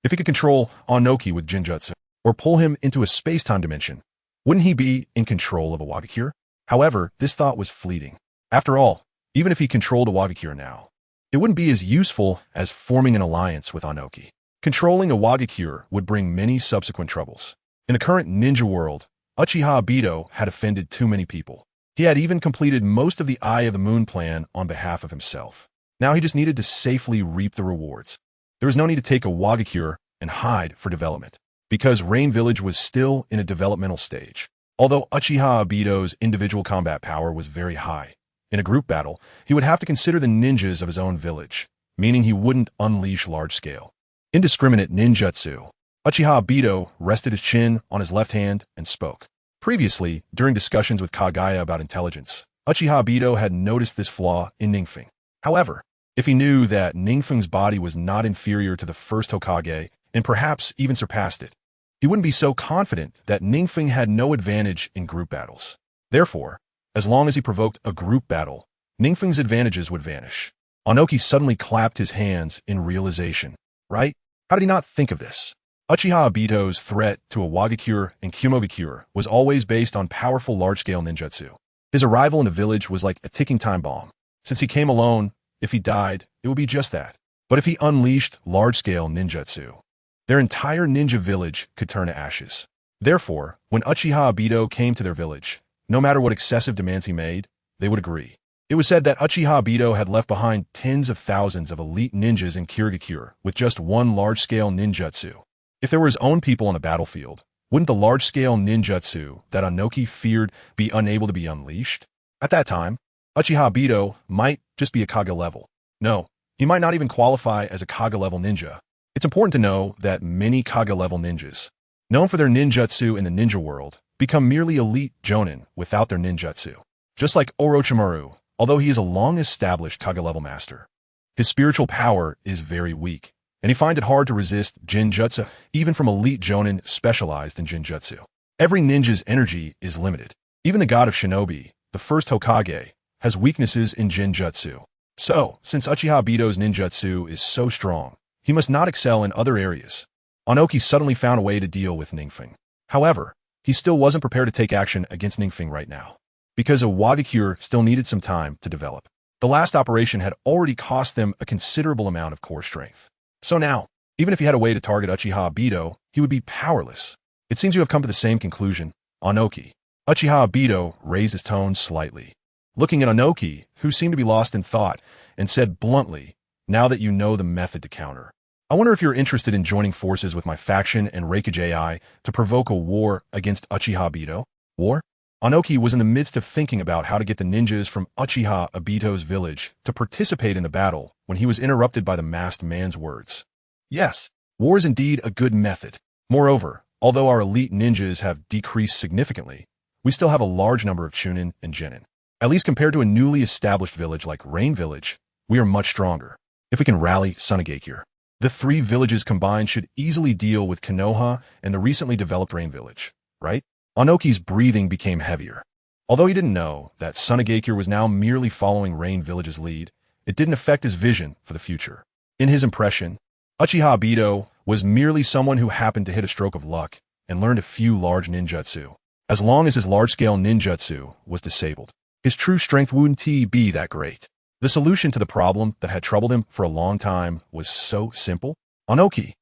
if he could control Anoki with Jinjutsu, or pull him into a space-time dimension, wouldn't he be in control of a Wagakure? However, this thought was fleeting. After all, even if he controlled a Wagakure now, it wouldn't be as useful as forming an alliance with Anoki. Controlling a Wagakure would bring many subsequent troubles. In the current ninja world, Uchiha Obito had offended too many people. He had even completed most of the Eye of the Moon plan on behalf of himself. Now he just needed to safely reap the rewards. There was no need to take a Wagakure and hide for development, because Rain Village was still in a developmental stage. Although Uchiha Obito's individual combat power was very high, in a group battle, he would have to consider the ninjas of his own village, meaning he wouldn't unleash large-scale, indiscriminate ninjutsu. Uchiha Obito rested his chin on his left hand and spoke. Previously, during discussions with Kagaya about intelligence, Uchiha Obito had noticed this flaw in NingFeng. However, if he knew that NingFeng's body was not inferior to the first Hokage and perhaps even surpassed it, he wouldn't be so confident that NingFeng had no advantage in group battles. Therefore, as long as he provoked a group battle, NingFeng's advantages would vanish. Anoki suddenly clapped his hands in realization. Right? How did he not think of this? Uchiha Obito's threat to a Wagakure and Kyumogakure was always based on powerful large-scale ninjutsu. His arrival in the village was like a ticking time bomb. Since he came alone, if he died, it would be just that. But if he unleashed large-scale ninjutsu, their entire ninja village could turn to ashes. Therefore, when Uchiha Obito came to their village, no matter what excessive demands he made, they would agree. It was said that Uchiha Obito had left behind tens of thousands of elite ninjas in Kirigakure with just one large-scale ninjutsu. If there were his own people on the battlefield, wouldn't the large-scale ninjutsu that Anoki feared be unable to be unleashed? At that time, Uchiha Obito might just be a Kage level. No, he might not even qualify as a Kage level ninja. It's important to know that many Kage level ninjas, known for their ninjutsu in the ninja world, become merely elite jonin without their ninjutsu. Just like Orochimaru, although he is a long-established Kage level master, his spiritual power is very weak, and he finds it hard to resist Jinjutsu, even from elite jonin specialized in Jinjutsu. Every ninja's energy is limited. Even the god of shinobi, the first Hokage, has weaknesses in Jinjutsu. So, since Uchiha Obito's ninjutsu is so strong, he must not excel in other areas. Anoki suddenly found a way to deal with NingFeng. However, he still wasn't prepared to take action against NingFeng right now, because a Wagakure still needed some time to develop. The last operation had already cost them a considerable amount of core strength. So now, even if he had a way to target Uchiha Obito, he would be powerless. It seems you have come to the same conclusion, Anoki. Uchiha Obito raised his tone slightly, looking at Anoki, who seemed to be lost in thought, and said bluntly, "Now that you know the method to counter, I wonder if you're interested in joining forces with my faction and Reikage AI to provoke a war against Uchiha Obito?" War? Anoki was in the midst of thinking about how to get the ninjas from Uchiha Obito's village to participate in the battle when he was interrupted by the masked man's words. Yes, war is indeed a good method. Moreover, although our elite ninjas have decreased significantly, we still have a large number of Chunin and Genin. At least compared to a newly established village like Rain Village, we are much stronger. If we can rally Sunagakure, the three villages combined should easily deal with Konoha and the recently developed Rain Village, right? Anoki's breathing became heavier. Although he didn't know that Sunagakure was now merely following Rain Village's lead, it didn't affect his vision for the future. In his impression, Uchiha Obito was merely someone who happened to hit a stroke of luck and learned a few large ninjutsu. As long as his large-scale ninjutsu was disabled, his true strength wouldn't be that great. The solution to the problem that had troubled him for a long time was so simple. Anoki,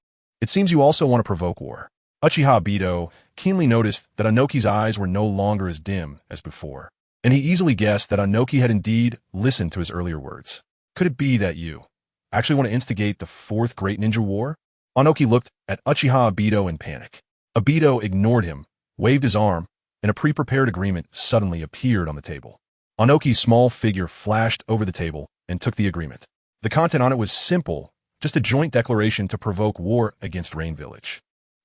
it seems you also want to provoke war. Uchiha Obito keenly noticed that Anoki's eyes were no longer as dim as before, and he easily guessed that Anoki had indeed listened to his earlier words. Could it be that you actually want to instigate the fourth Great Ninja War? Anoki looked at Uchiha Obito in panic. Obito ignored him, waved his arm, and a pre-prepared agreement suddenly appeared on the table. Anoki's small figure flashed over the table and took the agreement. The content on it was simple, just a joint declaration to provoke war against Rain Village.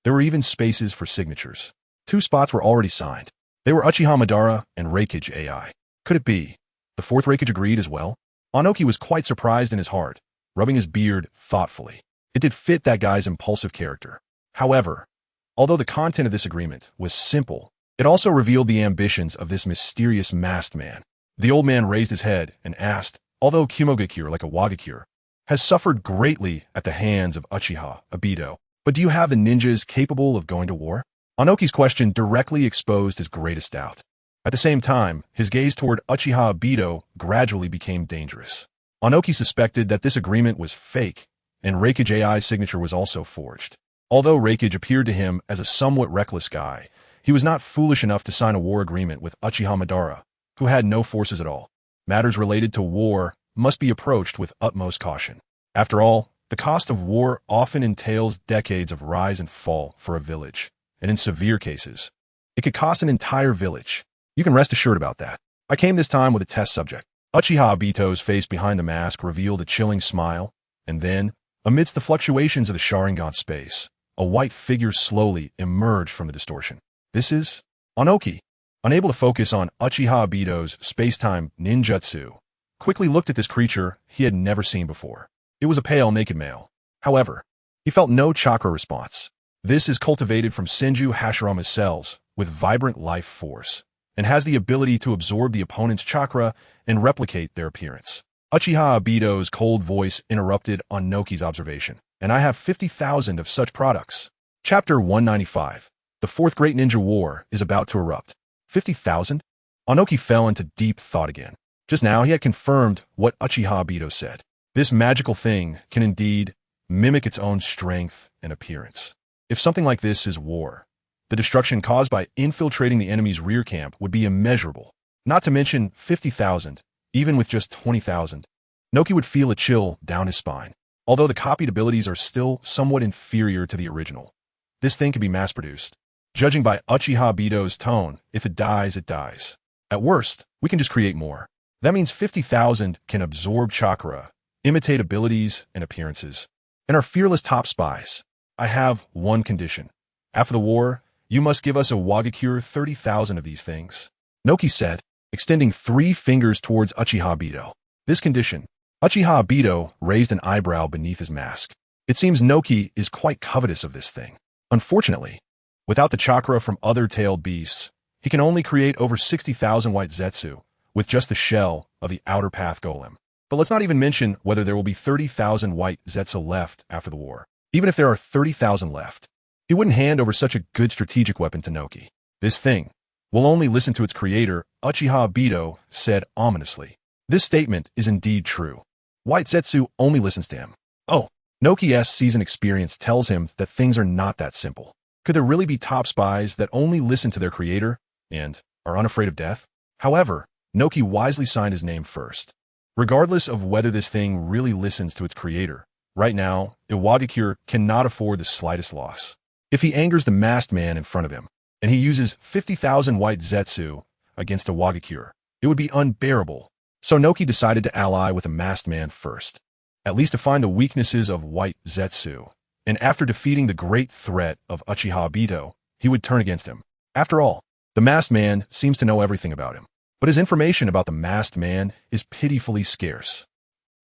There were even spaces for signatures. 2 spots were already signed. They were Uchiha Madara and Reikage AI. Could it be the fourth Reikage agreed as well? Anoki was quite surprised in his heart, rubbing his beard thoughtfully. It did fit that guy's impulsive character. However, although the content of this agreement was simple, it also revealed the ambitions of this mysterious masked man. The old man raised his head and asked, although Kumogakure, like a Wagakure, has suffered greatly at the hands of Uchiha Obito, but do you have the ninjas capable of going to war? Anoki's question directly exposed his greatest doubt. At the same time, his gaze toward Uchiha Obito gradually became dangerous. Anoki suspected that this agreement was fake, and Reikage AI's signature was also forged. Although Reikage appeared to him as a somewhat reckless guy, he was not foolish enough to sign a war agreement with Uchiha Madara, who had no forces at all. Matters related to war must be approached with utmost caution. After all, the cost of war often entails decades of rise and fall for a village, and in severe cases, it could cost an entire village. You can rest assured about that. I came this time with a test subject. Uchiha Obito's face behind the mask revealed a chilling smile, and then, amidst the fluctuations of the Sharingan space, a white figure slowly emerged from the distortion. This is Anoki. Unable to focus on Uchiha Obito's space-time ninjutsu, quickly looked at this creature he had never seen before. It was a pale, naked male. However, he felt no chakra response. This is cultivated from Senju Hashirama's cells with vibrant life force, and has the ability to absorb the opponent's chakra and replicate their appearance. Uchiha Obito's cold voice interrupted Anoki's observation. And I have 50,000 of such products. Chapter 195. The Fourth Great Ninja War is about to erupt. 50,000? Anoki fell into deep thought again. Just now he had confirmed what Uchiha Obito said. This magical thing can indeed mimic its own strength and appearance. If something like this is war, the destruction caused by infiltrating the enemy's rear camp would be immeasurable. Not to mention 50,000, even with just 20,000. Anoki would feel a chill down his spine. Although the copied abilities are still somewhat inferior to the original, this thing can be mass-produced. Judging by Uchiha Obito's tone, if it dies, it dies. At worst, we can just create more. That means 50,000 can absorb chakra, imitate abilities and appearances, and are fearless top spies. I have one condition. After the war, you must give us a Wagakure 30,000 of these things. Anoki said, extending 3 fingers towards Uchiha Obito. This condition, Uchiha Obito raised an eyebrow beneath his mask. It seems Anoki is quite covetous of this thing. Unfortunately, without the chakra from other tailed beasts, he can only create over 60,000 white Zetsu with just the shell of the outer path golem. But let's not even mention whether there will be 30,000 white Zetsu left after the war. Even if there are 30,000 left, he wouldn't hand over such a good strategic weapon to Anoki. This thing will only listen to its creator, Uchiha Obito said ominously. This statement is indeed true. White Zetsu only listens to him. Oh, Anoki's seasoned experience tells him that things are not that simple. Could there really be top spies that only listen to their creator and are unafraid of death? However, Anoki wisely signed his name first. Regardless of whether this thing really listens to its creator, right now, Iwagakure cannot afford the slightest loss. If he angers the masked man in front of him, and he uses 50,000 white Zetsu against Iwagakure, it would be unbearable. So Anoki decided to ally with a masked man first, at least to find the weaknesses of white Zetsu, and after defeating the great threat of Uchiha Obito, he would turn against him. After all, the masked man seems to know everything about him, but his information about the masked man is pitifully scarce.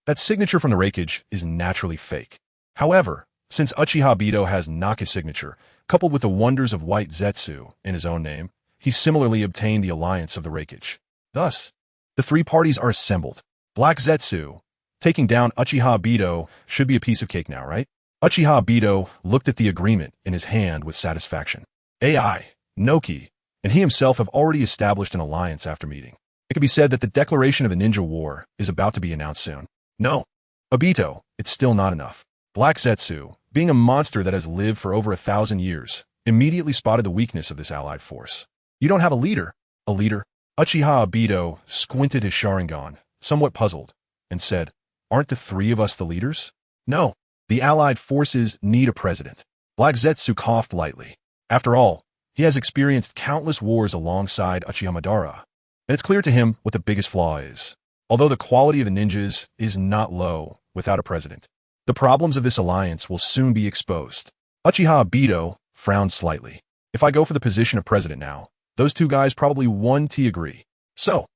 That signature from the Reikage is naturally fake. However, since Uchiha Obito has Naka's signature, coupled with the wonders of white Zetsu in his own name, he similarly obtained the alliance of the Reikage. Thus, the three parties are assembled. Black Zetsu, taking down Uchiha Obito, should be a piece of cake now, right? Uchiha Obito looked at the agreement in his hand with satisfaction. AI, Noki, and he himself have already established an alliance after meeting. It can be said that the declaration of the ninja war is about to be announced soon. No, Obito, it's still not enough. Black Zetsu, being a monster that has lived for over 1,000 years, immediately spotted the weakness of this allied force. You don't have a leader. A leader? Uchiha Obito squinted his Sharingan, somewhat puzzled, and said, aren't the three of us the leaders? No, the allied forces need a president. Black Zetsu coughed lightly. After all, he has experienced countless wars alongside Uchiha Madara, and it's clear to him what the biggest flaw is. Although the quality of the ninjas is not low without a president, the problems of this alliance will soon be exposed. Uchiha Obito frowned slightly. If I go for the position of president now, those two guys probably won't agree. So,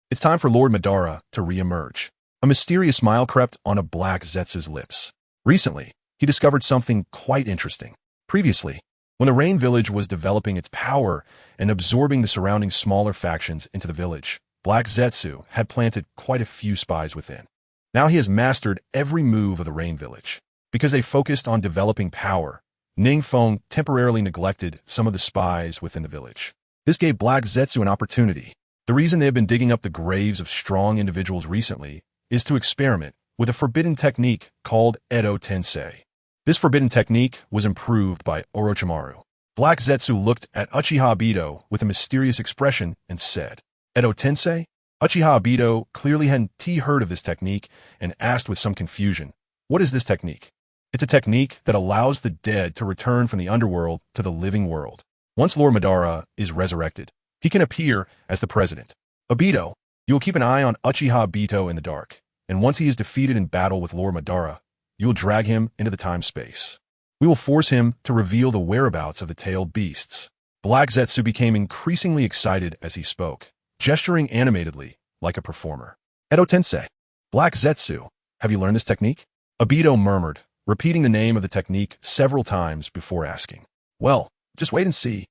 it's time for Lord Madara to re-emerge. A mysterious smile crept on Black Zetsu's lips. Recently, he discovered something quite interesting. Previously, when the Rain Village was developing its power and absorbing the surrounding smaller factions into the village, Black Zetsu had planted quite a few spies within. Now he has mastered every move of the Rain Village. Because they focused on developing power, NingFeng temporarily neglected some of the spies within the village. This gave Black Zetsu an opportunity. The reason they have been digging up the graves of strong individuals recently is to experiment with a forbidden technique called Edo Tensei. This forbidden technique was improved by Orochimaru. Black Zetsu looked at Uchiha Obito with a mysterious expression and said, Edo Tensei? Uchiha Obito clearly hadn't heard of this technique and asked with some confusion, what is this technique? It's a technique that allows the dead to return from the underworld to the living world. Once Lord Madara is resurrected, he can appear as the president. Obito, you will keep an eye on Uchiha Obito in the dark, and once he is defeated in battle with Lord Madara, you will drag him into the time-space. We will force him to reveal the whereabouts of the tailed beasts. Black Zetsu became increasingly excited as he spoke, gesturing animatedly like a performer. Edo Tensei. Black Zetsu, have you learned this technique? Obito murmured, repeating the name of the technique several times before asking. Well, just wait and see.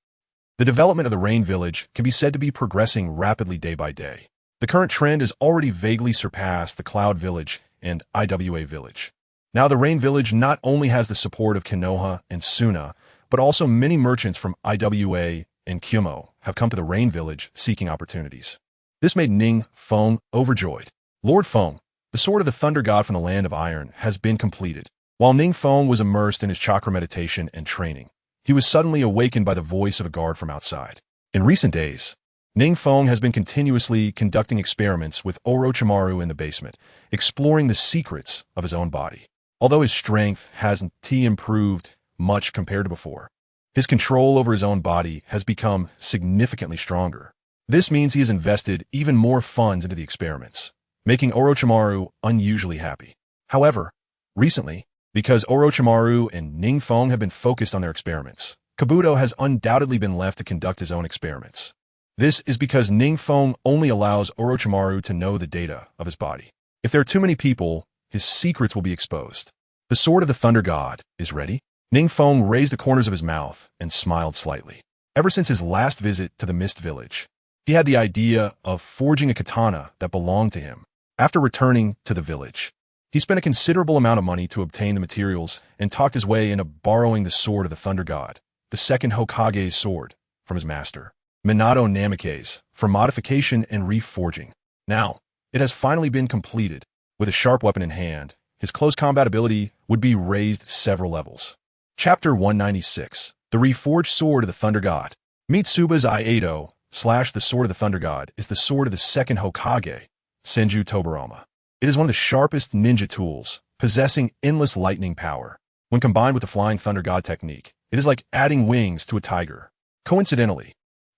The development of the Rain Village can be said to be progressing rapidly day by day. The current trend has already vaguely surpassed the Cloud Village and IWA Village. Now the Rain Village not only has the support of Konoha and Suna, but also many merchants from IWA and Kyumo have come to the Rain Village seeking opportunities. This made NingFeng overjoyed. Lord Feng, the sword of the Thunder God from the Land of Iron, has been completed. While NingFeng was immersed in his chakra meditation and training, he was suddenly awakened by the voice of a guard from outside. In recent days, NingFeng has been continuously conducting experiments with Orochimaru in the basement, exploring the secrets of his own body. Although his strength hasn't improved much compared to before, his control over his own body has become significantly stronger. This means he has invested even more funds into the experiments, making Orochimaru unusually happy. However, recently, because Orochimaru and NingFeng have been focused on their experiments, Kabuto has undoubtedly been left to conduct his own experiments. This is because NingFeng only allows Orochimaru to know the data of his body. If there are too many people, his secrets will be exposed. The sword of the Thunder God is ready. NingFeng raised the corners of his mouth and smiled slightly. Ever since his last visit to the Mist Village, he had the idea of forging a katana that belonged to him. After returning to the village, he spent a considerable amount of money to obtain the materials and talked his way into borrowing the sword of the Thunder God, the second Hokage's sword, from his master, Minato Namikaze, for modification and reforging. Now, it has finally been completed. With a sharp weapon in hand, his close combat ability would be raised several levels. Chapter 196, The Reforged Sword of the Thunder God. Mitsuba's Iaedo / the Sword of the Thunder God is the sword of the second Hokage, Senju Tobirama. It is one of the sharpest ninja tools, possessing endless lightning power. When combined with the Flying Thunder God technique, it is like adding wings to a tiger. Coincidentally,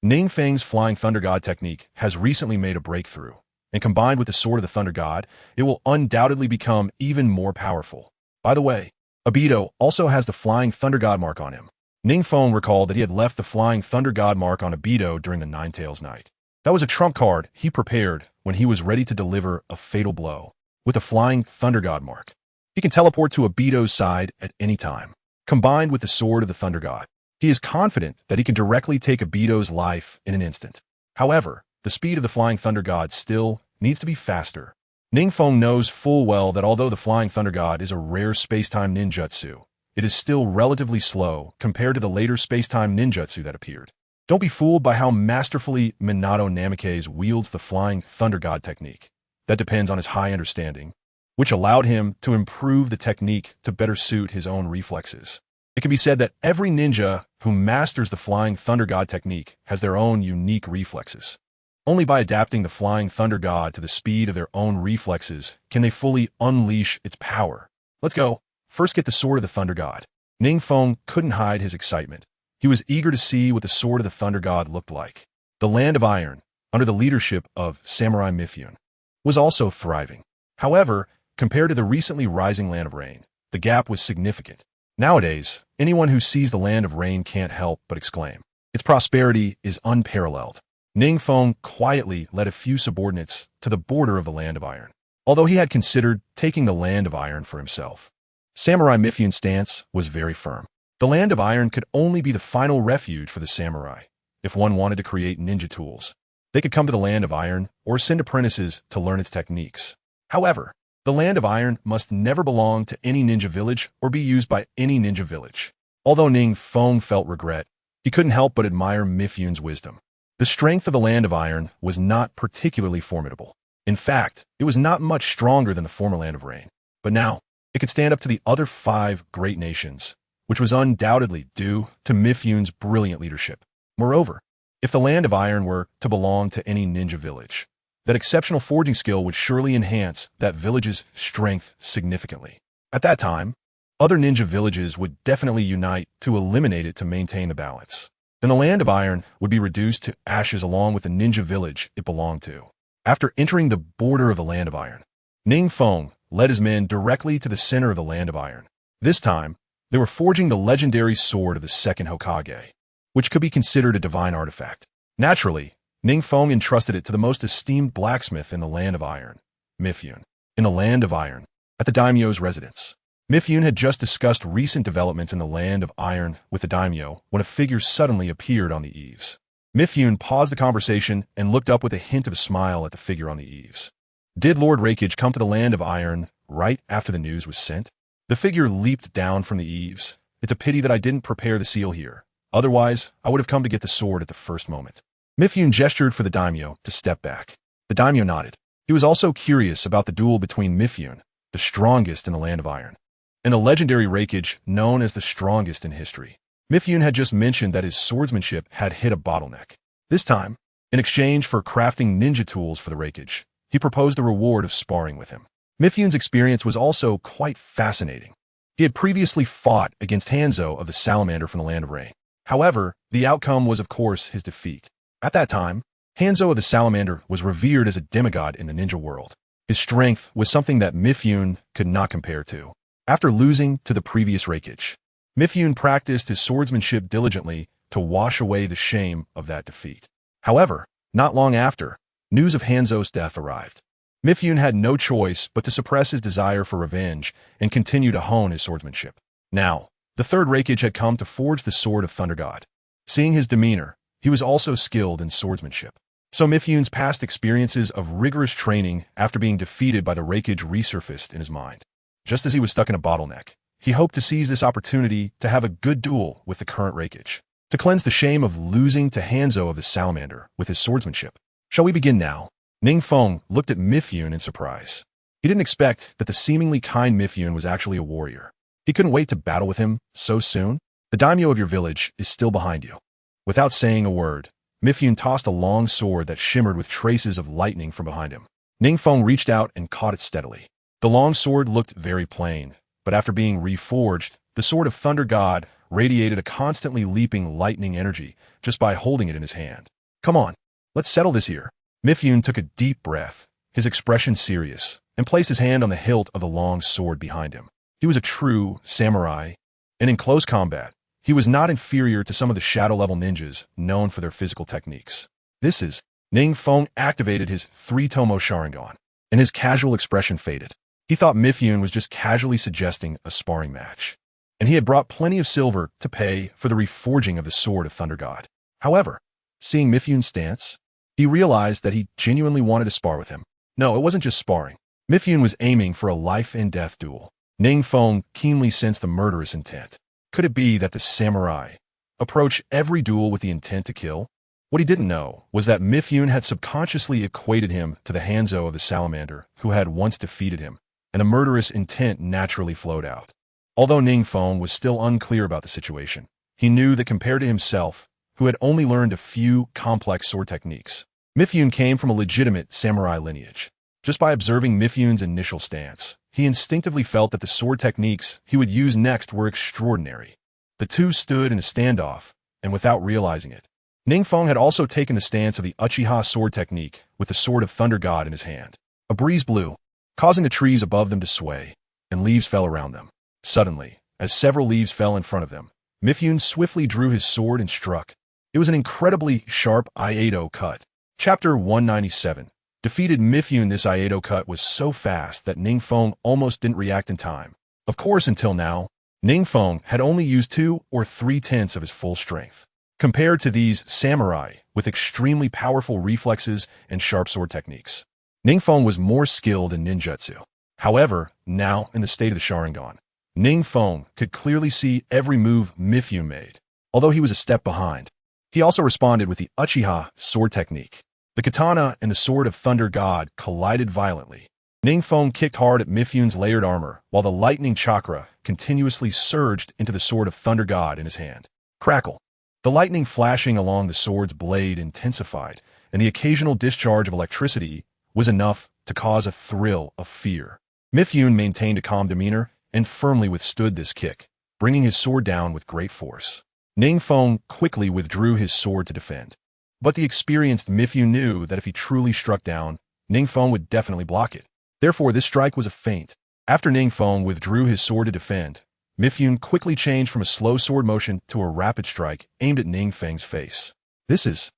NingFeng's Flying Thunder God technique has recently made a breakthrough, and combined with the Sword of the Thunder God, it will undoubtedly become even more powerful. By the way, Obito also has the Flying Thunder God mark on him. NingFeng recalled that he had left the Flying Thunder God mark on Obito during the Nine-Tails night. That was a trump card he prepared when he was ready to deliver a fatal blow. With the Flying Thunder God mark, he can teleport to Obito's side at any time. Combined with the Sword of the Thunder God, He is confident that he can directly take Obito's life in an instant. However, the speed of the Flying Thunder God still needs to be faster. NingFeng knows full well that although the Flying Thunder God is a rare space-time ninjutsu, it is still relatively slow compared to the later space-time ninjutsu that appeared. Don't be fooled by how masterfully Minato Namikaze wields the Flying Thunder God technique. That depends on his high understanding, which allowed him to improve the technique to better suit his own reflexes. It can be said that every ninja who masters the Flying Thunder God technique has their own unique reflexes. Only by adapting the Flying Thunder God to the speed of their own reflexes can they fully unleash its power. Let's go. First get the Sword of the Thunder God. NingFeng couldn't hide his excitement. He was eager to see what the Sword of the Thunder God looked like. The Land of Iron, under the leadership of Samurai Mifune, was also thriving. However, compared to the recently rising Land of Rain, the gap was significant. Nowadays, anyone who sees the Land of Rain can't help but exclaim, its prosperity is unparalleled. NingFeng quietly led a few subordinates to the border of the Land of Iron, although he had considered taking the Land of Iron for himself. Samurai Mifune's stance was very firm. The Land of Iron could only be the final refuge for the samurai. If one wanted to create ninja tools, they could come to the Land of Iron or send apprentices to learn its techniques. However, the Land of Iron must never belong to any ninja village or be used by any ninja village. Although NingFeng felt regret, he couldn't help but admire Mifune's wisdom. The strength of the Land of Iron was not particularly formidable. In fact, it was not much stronger than the former Land of Rain. But now, it could stand up to the other 5 great nations, which was undoubtedly due to Mifune's brilliant leadership. Moreover, if the Land of Iron were to belong to any ninja village, that exceptional forging skill would surely enhance that village's strength significantly. At that time, other ninja villages would definitely unite to eliminate it to maintain the balance. Then the Land of Iron would be reduced to ashes along with the ninja village it belonged to. After entering the border of the Land of Iron, NingFeng led his men directly to the center of the Land of Iron. This time, they were forging the legendary sword of the second Hokage, which could be considered a divine artifact. Naturally, NingFeng entrusted it to the most esteemed blacksmith in the Land of Iron, Mifune. In the Land of Iron, at the daimyo's residence, Mifune had just discussed recent developments in the Land of Iron with the daimyo when a figure suddenly appeared on the eaves. Mifune paused the conversation and looked up with a hint of a smile at the figure on the eaves. Did Lord Raikage come to the Land of Iron right after the news was sent? The figure leaped down from the eaves. It's a pity that I didn't prepare the seal here. Otherwise, I would have come to get the sword at the first moment. Mifune gestured for the daimyo to step back. The daimyo nodded. He was also curious about the duel between Mifune, the strongest in the Land of Iron, and the legendary Raikage known as the strongest in history. Mifune had just mentioned that his swordsmanship had hit a bottleneck. This time, in exchange for crafting ninja tools for the Raikage, he proposed a reward of sparring with him. Mifune's experience was also quite fascinating. He had previously fought against Hanzo of the Salamander from the Land of Rain. However, the outcome was of course his defeat. At that time, Hanzo of the Salamander was revered as a demigod in the ninja world. His strength was something that Mifune could not compare to. After losing to the previous Raikage, Mifune practiced his swordsmanship diligently to wash away the shame of that defeat. However, not long after, news of Hanzo's death arrived. Mifune had no choice but to suppress his desire for revenge and continue to hone his swordsmanship. Now, the third Raikage had come to forge the Sword of Thunder God. Seeing his demeanor, he was also skilled in swordsmanship. So Mifune's past experiences of rigorous training after being defeated by the Raikage resurfaced in his mind. Just as he was stuck in a bottleneck, he hoped to seize this opportunity to have a good duel with the current Raikage, to cleanse the shame of losing to Hanzo of the Salamander with his swordsmanship. Shall we begin now? NingFeng looked at Mifune in surprise. He didn't expect that the seemingly kind Mifune was actually a warrior. He couldn't wait to battle with him so soon. The daimyo of your village is still behind you. Without saying a word, Mifune tossed a long sword that shimmered with traces of lightning from behind him. NingFeng reached out and caught it steadily. The long sword looked very plain, but after being reforged, the Sword of Thunder God radiated a constantly leaping lightning energy just by holding it in his hand. Come on, let's settle this here. Mifune took a deep breath, his expression serious, and placed his hand on the hilt of the long sword behind him. He was a true samurai, and in close combat, he was not inferior to some of the shadow-level ninjas known for their physical techniques. NingFeng activated his 3-tomo Sharingan, and his casual expression faded. He thought Mifune was just casually suggesting a sparring match. and he had brought plenty of silver to pay for the reforging of the Sword of Thunder God. However, seeing Mifyun's stance, he realized that he genuinely wanted to spar with him. No, it wasn't just sparring. Mifyun was aiming for a life-and-death duel. NingFeng keenly sensed the murderous intent. Could it be that the samurai approached every duel with the intent to kill? What he didn't know was that Mifyun had subconsciously equated him to the Hanzo of the salamander who had once defeated him, and a murderous intent naturally flowed out. Although NingFeng was still unclear about the situation, he knew that compared to himself, who had only learned a few complex sword techniques, Mifyun came from a legitimate samurai lineage. Just by observing Mifyun's initial stance, he instinctively felt that the sword techniques he would use next were extraordinary. The two stood in a standoff, and without realizing it, NingFeng had also taken the stance of the Uchiha sword technique with the Sword of Thunder God in his hand. A breeze blew, causing the trees above them to sway, and leaves fell around them. Suddenly, as several leaves fell in front of them, Mifyun swiftly drew his sword and struck. It was an incredibly sharp Iato cut. Chapter 197. Defeated Mifyun. This Iato cut was so fast that NingFeng almost didn't react in time. Of course, until now, NingFeng had only used 2 or 3/10 of his full strength. Compared to these samurai with extremely powerful reflexes and sharp sword techniques, NingFeng was more skilled in ninjutsu. However, now in the state of the Sharingan, NingFeng could clearly see every move Mifyun made, although he was a step behind. He also responded with the Uchiha sword technique. The katana and the Sword of Thunder God collided violently. NingFeng kicked hard at Mifyun's layered armor, while the lightning chakra continuously surged into the Sword of Thunder God in his hand. Crackle! The lightning flashing along the sword's blade intensified, and the occasional discharge of electricity was enough to cause a thrill of fear. Mifyun maintained a calm demeanor and firmly withstood this kick, bringing his sword down with great force. NingFeng quickly withdrew his sword to defend. But the experienced Mifyun knew that if he truly struck down, NingFeng would definitely block it. Therefore, this strike was a feint. After NingFeng withdrew his sword to defend, Mifyun quickly changed from a slow sword motion to a rapid strike aimed at NingFeng's face. This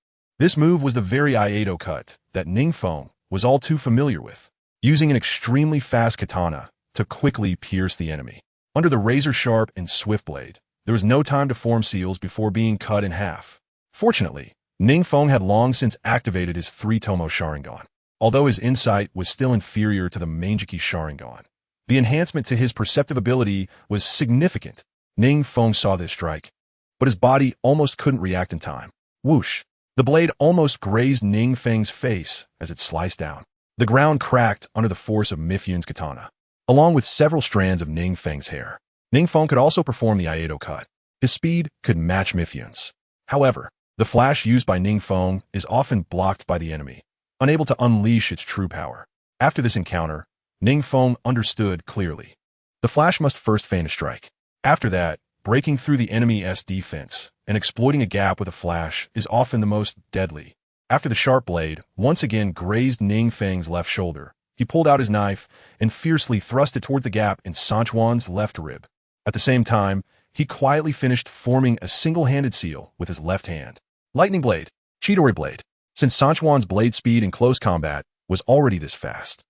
move was the very Iato cut that NingFeng was all too familiar with, using an extremely fast katana to quickly pierce the enemy. Under the razor-sharp and swift blade, there was no time to form seals before being cut in half. Fortunately, NingFeng had long since activated his 3-Tomo Sharingan. Although his insight was still inferior to the Mangeki Sharingan, the enhancement to his perceptive ability was significant. NingFeng saw this strike, but his body almost couldn't react in time. Whoosh! The blade almost grazed NingFeng's face as it sliced down. The ground cracked under the force of Mifyun's katana, along with several strands of NingFeng's hair. NingFeng could also perform the Iato cut. His speed could match Mifyun's. However, the flash used by NingFeng is often blocked by the enemy, unable to unleash its true power. After this encounter, NingFeng understood clearly. The flash must first feign a strike. After that, breaking through the enemy's defense and exploiting a gap with a flash is often the most deadly. After the sharp blade once again grazed NingFeng's left shoulder, he pulled out his knife and fiercely thrust it toward the gap in Sanchuan's left rib. At the same time, he quietly finished forming a single-handed seal with his left hand. Lightning blade, Chidori blade. Since Sanchuan's blade speed in close combat was already this fast,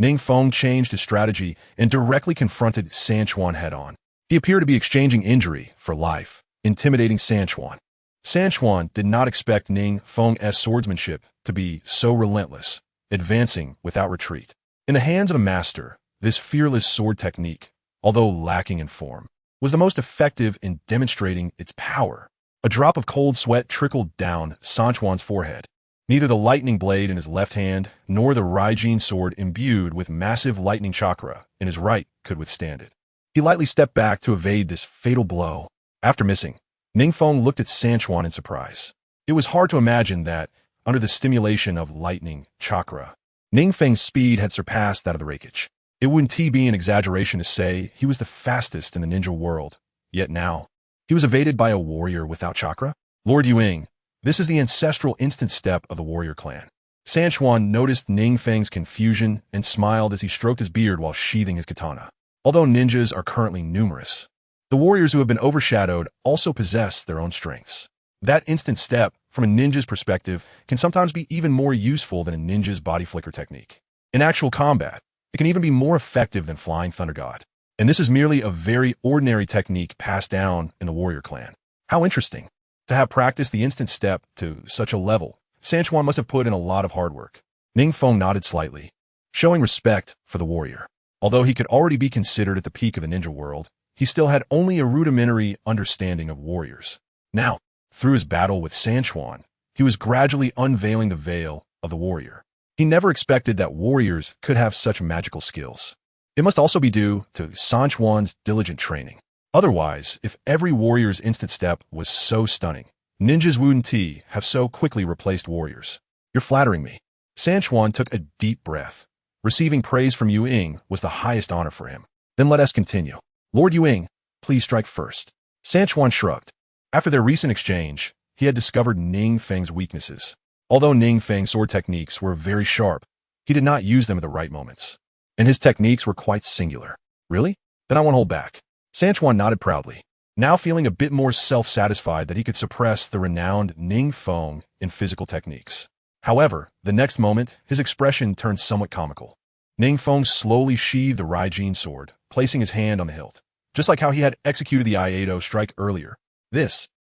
NingFeng changed his strategy and directly confronted Sanchuan head-on. He appeared to be exchanging injury for life, intimidating Sanchuan. Sanchuan did not expect NingFeng's swordsmanship to be so relentless, advancing without retreat. In the hands of a master, this fearless sword technique, although lacking in form, was the most effective in demonstrating its power. A drop of cold sweat trickled down Sanchuan's forehead. Neither the lightning blade in his left hand nor the Raijin sword imbued with massive lightning chakra in his right could withstand it. He lightly stepped back to evade this fatal blow. After missing, NingFeng looked at Sanchuan in surprise. It was hard to imagine that, under the stimulation of lightning chakra, NingFeng's speed had surpassed that of the Reikage. It wouldn't be an exaggeration to say he was the fastest in the ninja world, yet now, he was evaded by a warrior without chakra? Lord Yuing, this is the ancestral instant step of the warrior clan. Sanchuan noticed NingFeng's confusion and smiled as he stroked his beard while sheathing his katana. Although ninjas are currently numerous, the warriors who have been overshadowed also possess their own strengths. That instant step, from a ninja's perspective, can sometimes be even more useful than a ninja's body flicker technique. In actual combat, it can even be more effective than Flying Thunder God. And this is merely a very ordinary technique passed down in the warrior clan. How interesting. To have practiced the instant step to such a level, Sanchuan must have put in a lot of hard work. NingFeng nodded slightly, showing respect for the warrior. Although he could already be considered at the peak of the ninja world, he still had only a rudimentary understanding of warriors. Now, through his battle with Sanchuan, he was gradually unveiling the veil of the warrior. He never expected that warriors could have such magical skills. It must also be due to Sanchuan's diligent training. Otherwise, if every warrior's instant step was so stunning, ninjas wouldn't have so quickly replaced warriors. You're flattering me. Sanchuan took a deep breath. Receiving praise from Yu Ying was the highest honor for him. Then let us continue. Lord Yu Ying, please strike first. Sanchuan shrugged. After their recent exchange, he had discovered NingFeng's weaknesses. Although NingFeng's sword techniques were very sharp, he did not use them at the right moments. And his techniques were quite singular. Really? Then I won't hold back. Sanchuan nodded proudly, now feeling a bit more self-satisfied that he could suppress the renowned NingFeng in physical techniques. However, the next moment, his expression turned somewhat comical. NingFeng slowly sheathed the Raijin sword, placing his hand on the hilt, just like how he had executed the Iaedo strike earlier.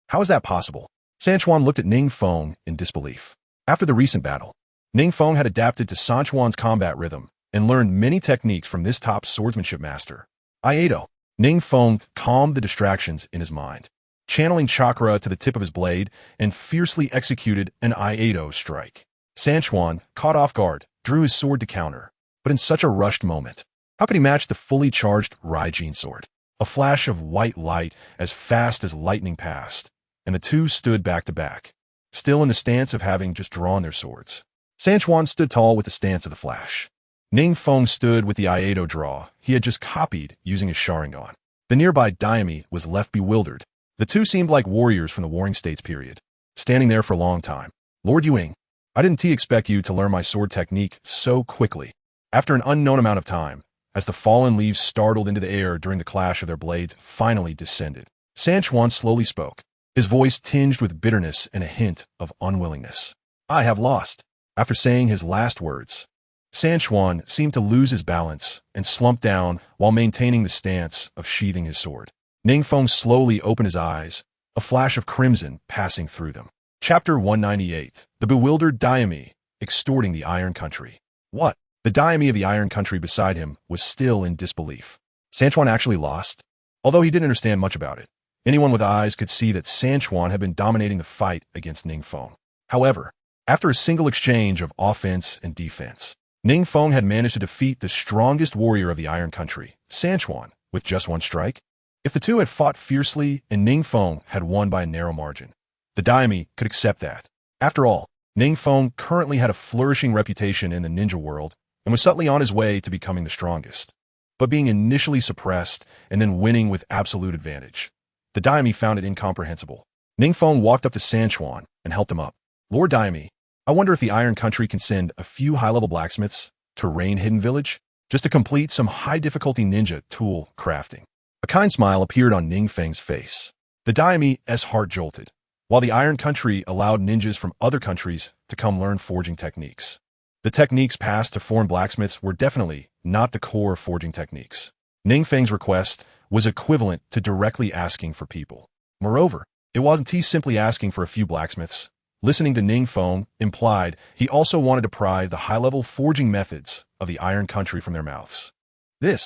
How is that possible? Sanchuan looked at NingFeng in disbelief. After the recent battle, NingFeng had adapted to Sanchuan's combat rhythm and learned many techniques from this top swordsmanship master. Iaedo. NingFeng calmed the distractions in his mind, channeling chakra to the tip of his blade and fiercely executed an Iaedo strike. Sanchuan, caught off guard, drew his sword to counter, but in such a rushed moment. How could he match the fully charged Raijin sword? A flash of white light as fast as lightning passed, and the two stood back to back, still in the stance of having just drawn their swords. Sanchuan stood tall with the stance of the flash. NingFeng stood with the Iaedo draw he had just copied using his Sharingan. The nearby Daime was left bewildered. The two seemed like warriors from the Warring States period, standing there for a long time. Lord Yu Ying, I didn't expect you to learn my sword technique so quickly. After an unknown amount of time, as the fallen leaves startled into the air during the clash of their blades finally descended, Sanchuan slowly spoke, his voice tinged with bitterness and a hint of unwillingness. I have lost. After saying his last words, Sanchuan seemed to lose his balance and slump down while maintaining the stance of sheathing his sword. NingFeng slowly opened his eyes, a flash of crimson passing through them. Chapter 198. The Bewildered Daime, Extorting the Iron Country. What? The Daime of the Iron Country beside him was still in disbelief. Sanchuan actually lost? Although he didn't understand much about it, anyone with eyes could see that Sanchuan had been dominating the fight against NingFeng. However, after a single exchange of offense and defense, NingFeng had managed to defeat the strongest warrior of the Iron Country, Sanchuan, with just one strike. If the two had fought fiercely and NingFeng had won by a narrow margin, the Daime could accept that. After all, NingFeng currently had a flourishing reputation in the ninja world and was subtly on his way to becoming the strongest. But being initially suppressed and then winning with absolute advantage, the Daime found it incomprehensible. NingFeng walked up to Sanchuan and helped him up. Lord Daime, I wonder if the Iron Country can send a few high-level blacksmiths to Rain Hidden Village just to complete some high-difficulty ninja tool crafting. A kind smile appeared on NingFeng's face. The Daime's heart jolted, while the Iron Country allowed ninjas from other countries to come learn forging techniques. The techniques passed to foreign blacksmiths were definitely not the core forging techniques. NingFeng's request was equivalent to directly asking for people. Moreover, it wasn't he simply asking for a few blacksmiths. Listening to NingFeng implied he also wanted to pry the high-level forging methods of the Iron Country from their mouths. The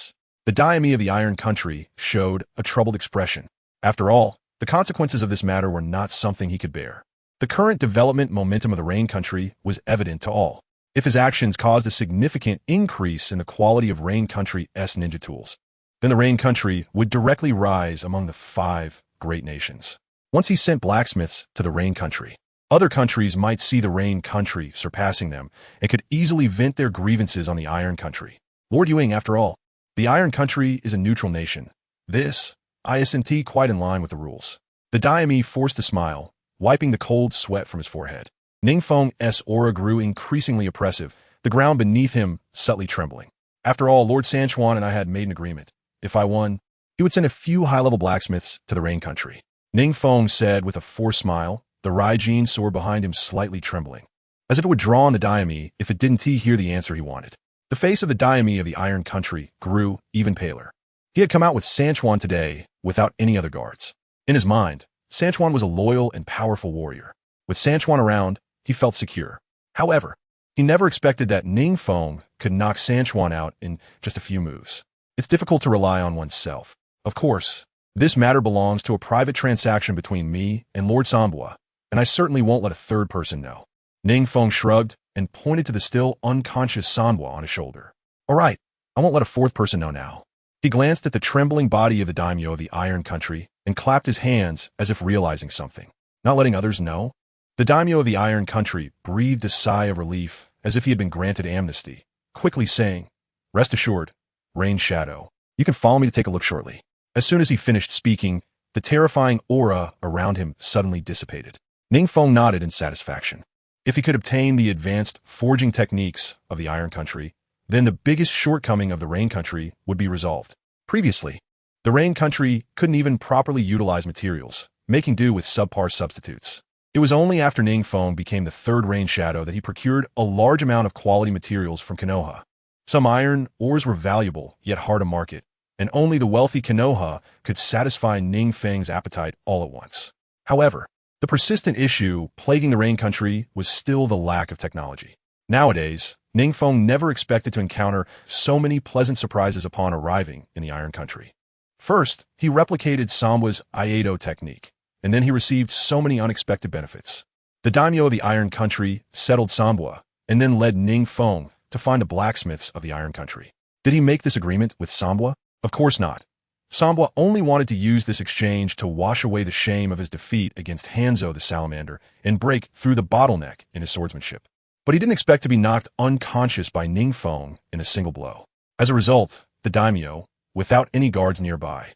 Daime of the Iron Country showed a troubled expression. After all, the consequences of this matter were not something he could bear. The current development momentum of the Rain Country was evident to all. If his actions caused a significant increase in the quality of Rain Country's ninja tools, then the Rain Country would directly rise among the 5 great nations. Once he sent blacksmiths to the Rain Country, other countries might see the Rain Country surpassing them and could easily vent their grievances on the Iron Country. Lord Yu Ying, after all, the Iron Country is a neutral nation. This isn't quite in line with the rules. The Daime forced a smile, wiping the cold sweat from his forehead. NingFeng's aura grew increasingly oppressive, the ground beneath him subtly trembling. After all, Lord Sanchuan and I had made an agreement. If I won, he would send a few high-level blacksmiths to the Rain Country. NingFeng said with a forced smile, the Raijin sword behind him slightly trembling, as if it would draw on the Daime if it didn't hear the answer he wanted. The face of the Daime of the Iron Country grew even paler. He had come out with Sanchuan today without any other guards. In his mind, Sanchuan was a loyal and powerful warrior. With Sanchuan around, he felt secure. However, he never expected that NingFeng could knock Sanchuan out in just a few moves. It's difficult to rely on oneself. Of course, this matter belongs to a private transaction between me and Lord Sanbua, and I certainly won't let a third person know. NingFeng shrugged and pointed to the still unconscious Sanbua on his shoulder. All right, I won't let a fourth person know now. He glanced at the trembling body of the daimyo of the Iron Country and clapped his hands as if realizing something. Not letting others know? The daimyo of the Iron Country breathed a sigh of relief as if he had been granted amnesty, quickly saying, "Rest assured, Rain Shadow, you can follow me to take a look shortly." As soon as he finished speaking, the terrifying aura around him suddenly dissipated. NingFeng nodded in satisfaction. If he could obtain the advanced forging techniques of the Iron Country, then the biggest shortcoming of the Rain Country would be resolved. Previously, the Rain Country couldn't even properly utilize materials, making do with subpar substitutes. It was only after NingFeng became the third Rain Shadow that he procured a large amount of quality materials from Konoha. Some iron ores were valuable, yet hard to market, and only the wealthy Konoha could satisfy NingFeng's appetite all at once. However, the persistent issue plaguing the Rain Country was still the lack of technology. Nowadays, NingFeng never expected to encounter so many pleasant surprises upon arriving in the Iron Country. First, he replicated Sanbua's Iaedo technique, and then he received so many unexpected benefits. The daimyo of the Iron Country settled Sanbua, and then led NingFeng to find the blacksmiths of the Iron Country. Did he make this agreement with Sanbua? Of course not. Sanbua only wanted to use this exchange to wash away the shame of his defeat against Hanzo the Salamander and break through the bottleneck in his swordsmanship. But he didn't expect to be knocked unconscious by NingFeng in a single blow. As a result, the daimyo, without any guards nearby,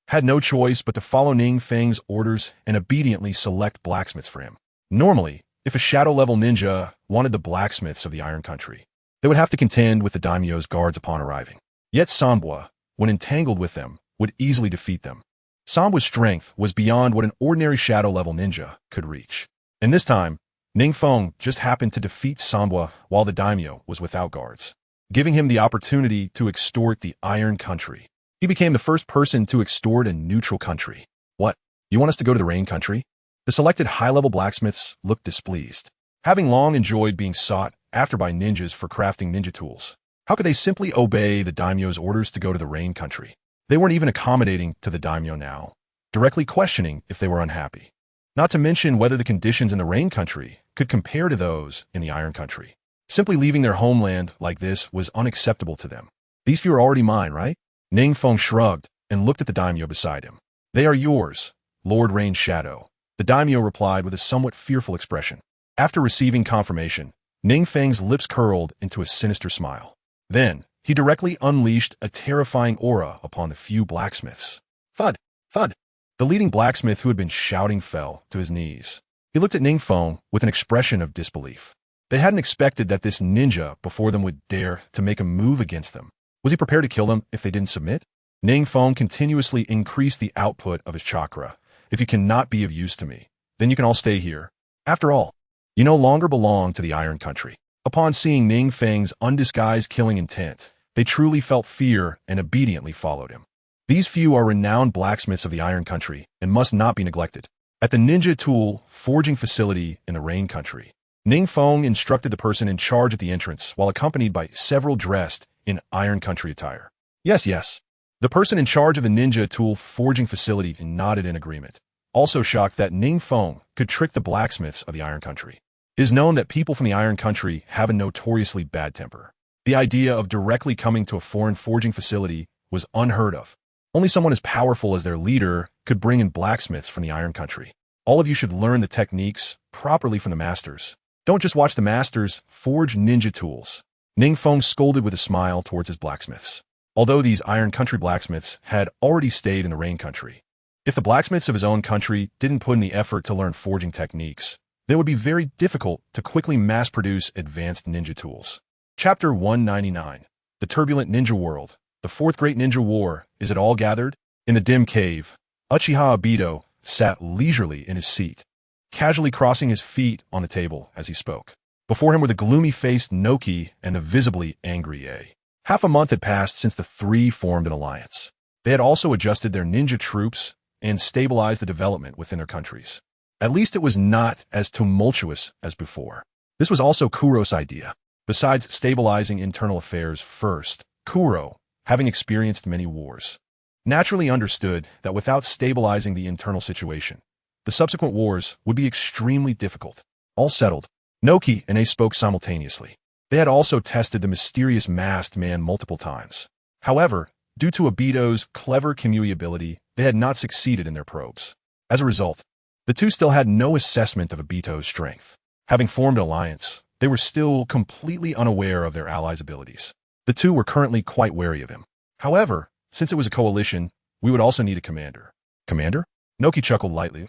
had no choice but to follow NingFeng's orders and obediently select blacksmiths for him. Normally, if a shadow-level ninja wanted the blacksmiths of the Iron Country, they would have to contend with the daimyo's guards upon arriving. Yet Sanbua, when entangled with them, would easily defeat them. Sanbua's strength was beyond what an ordinary shadow-level ninja could reach. And this time, NingFeng just happened to defeat Sanbua while the daimyo was without guards, giving him the opportunity to extort the Iron Country. He became the first person to extort a neutral country. What? You want us to go to the Rain Country? The selected high-level blacksmiths looked displeased. Having long enjoyed being sought after by ninjas for crafting ninja tools, how could they simply obey the daimyo's orders to go to the Rain Country? They weren't even accommodating to the daimyo now, directly questioning if they were unhappy. Not to mention whether the conditions in the Rain Country could compare to those in the Iron Country. Simply leaving their homeland like this was unacceptable to them. These few are already mine, right? NingFeng shrugged and looked at the daimyo beside him. They are yours, Lord Rain Shadow. The daimyo replied with a somewhat fearful expression. After receiving confirmation, NingFeng's lips curled into a sinister smile. Then, he directly unleashed a terrifying aura upon the few blacksmiths. Thud! Thud! The leading blacksmith who had been shouting fell to his knees. He looked at NingFeng with an expression of disbelief. They hadn't expected that this ninja before them would dare to make a move against them. Was he prepared to kill them if they didn't submit? NingFeng continuously increased the output of his chakra. If you cannot be of use to me, then you can all stay here. After all, you no longer belong to the Iron Country. Upon seeing NingFeng's undisguised killing intent, they truly felt fear and obediently followed him. These few are renowned blacksmiths of the Iron Country and must not be neglected. At the ninja tool forging facility in the Rain Country, NingFeng instructed the person in charge at the entrance while accompanied by several dressed in Iron Country attire. Yes. The person in charge of the ninja tool forging facility nodded in agreement, also shocked that NingFeng could trick the blacksmiths of the Iron Country. It is known that people from the Iron Country have a notoriously bad temper. The idea of directly coming to a foreign forging facility was unheard of. Only someone as powerful as their leader could bring in blacksmiths from the Iron Country. All of you should learn the techniques properly from the masters. Don't just watch the masters forge ninja tools. NingFeng scolded with a smile towards his blacksmiths. Although these Iron Country blacksmiths had already stayed in the Rain Country, if the blacksmiths of his own country didn't put in the effort to learn forging techniques, then it would be very difficult to quickly mass-produce advanced ninja tools. Chapter 199. The Turbulent Ninja World. The Fourth Great Ninja War. Is it all gathered? In the dim cave, Uchiha Obito sat leisurely in his seat, casually crossing his feet on the table as he spoke. Before him were the gloomy-faced Noki and the visibly angry A. Half a month had passed since the three formed an alliance. They had also adjusted their ninja troops and stabilized the development within their countries. At least it was not as tumultuous as before. This was also Kuro's idea. Besides stabilizing internal affairs first, Kuro, having experienced many wars, naturally understood that without stabilizing the internal situation, the subsequent wars would be extremely difficult. All settled, Noki and A spoke simultaneously. They had also tested the mysterious masked man multiple times. However, due to Obito's clever Kamui ability, they had not succeeded in their probes. As a result, the two still had no assessment of Obito's strength. Having formed an alliance, they were still completely unaware of their allies' abilities. The two were currently quite wary of him. However, since it was a coalition, we would also need a commander. Commander? Noki chuckled lightly.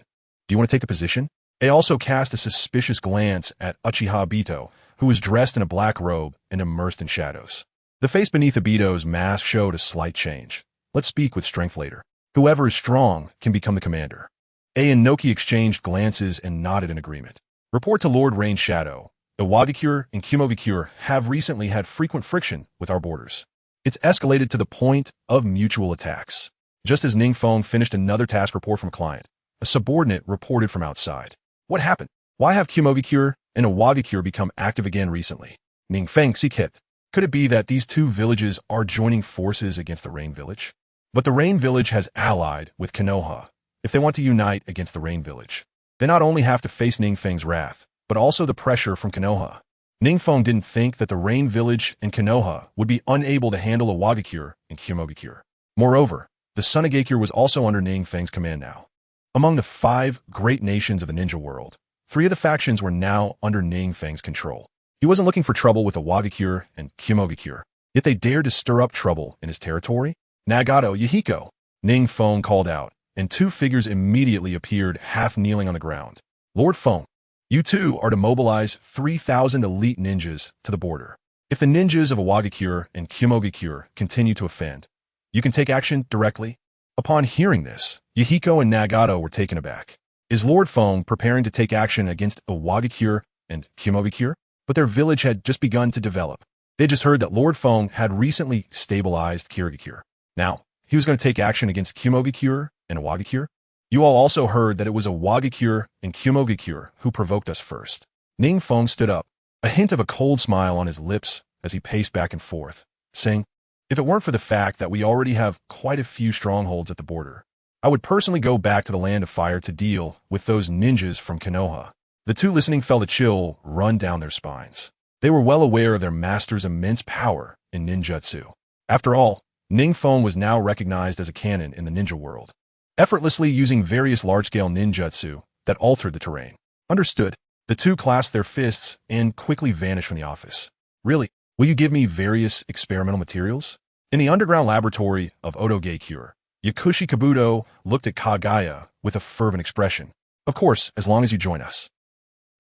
Do you want to take the position? A also cast a suspicious glance at Uchiha Obito, who was dressed in a black robe and immersed in shadows. The face beneath Obito's mask showed a slight change. Let's speak with strength later. Whoever is strong can become the commander. A and Noki exchanged glances and nodded in agreement. Report to Lord Rain Shadow. Iwagakure and Kumogakure have recently had frequent friction with our borders. It's escalated to the point of mutual attacks. Just as NingFeng finished another task report from a client, a subordinate reported from outside. What happened? Why have Kumogakure and Iwagakure become active again recently? NingFeng Sikit. Could it be that these two villages are joining forces against the Rain Village? But the Rain Village has allied with Konoha. If they want to unite against the Rain Village, they not only have to face NingFeng's wrath, but also the pressure from Konoha. NingFeng didn't think that the Rain Village and Konoha would be unable to handle Iwagakure and Kumogakure. Moreover, the Sunagakure was also under NingFeng's command now. Among the 5 great nations of the ninja world, 3 of the factions were now under NingFeng's control. He wasn't looking for trouble with Iwagakure and Kumogakure, yet they dared to stir up trouble in his territory. Nagato Yahiko, NingFeng called out, and 2 figures immediately appeared half kneeling on the ground. Lord Feng, you two are to mobilize 3,000 elite ninjas to the border. If the ninjas of Iwagakure and Kumogakure continue to offend, you can take action directly. Upon hearing this, Yahiko and Nagato were taken aback. Is Lord Feng preparing to take action against Iwagakure and Kumogakure? But their village had just begun to develop. They just heard that Lord Feng had recently stabilized Kirigakure. Now, he was going to take action against Kumogakure and Iwagakure. You all also heard that it was Iwagakure and Kumogakure who provoked us first. NingFeng stood up, a hint of a cold smile on his lips as he paced back and forth, saying, if it weren't for the fact that we already have quite a few strongholds at the border, I would personally go back to the Land of Fire to deal with those ninjas from Konoha. The two listening felt a chill run down their spines. They were well aware of their master's immense power in ninjutsu. After all, NingFeng was now recognized as a canon in the ninja world, effortlessly using various large-scale ninjutsu that altered the terrain. Understood. The two clasped their fists and quickly vanished from the office. Really? Will you give me various experimental materials? In the underground laboratory of Odogakure, Yakushi Kabuto looked at Kagaya with a fervent expression. Of course, as long as you join us.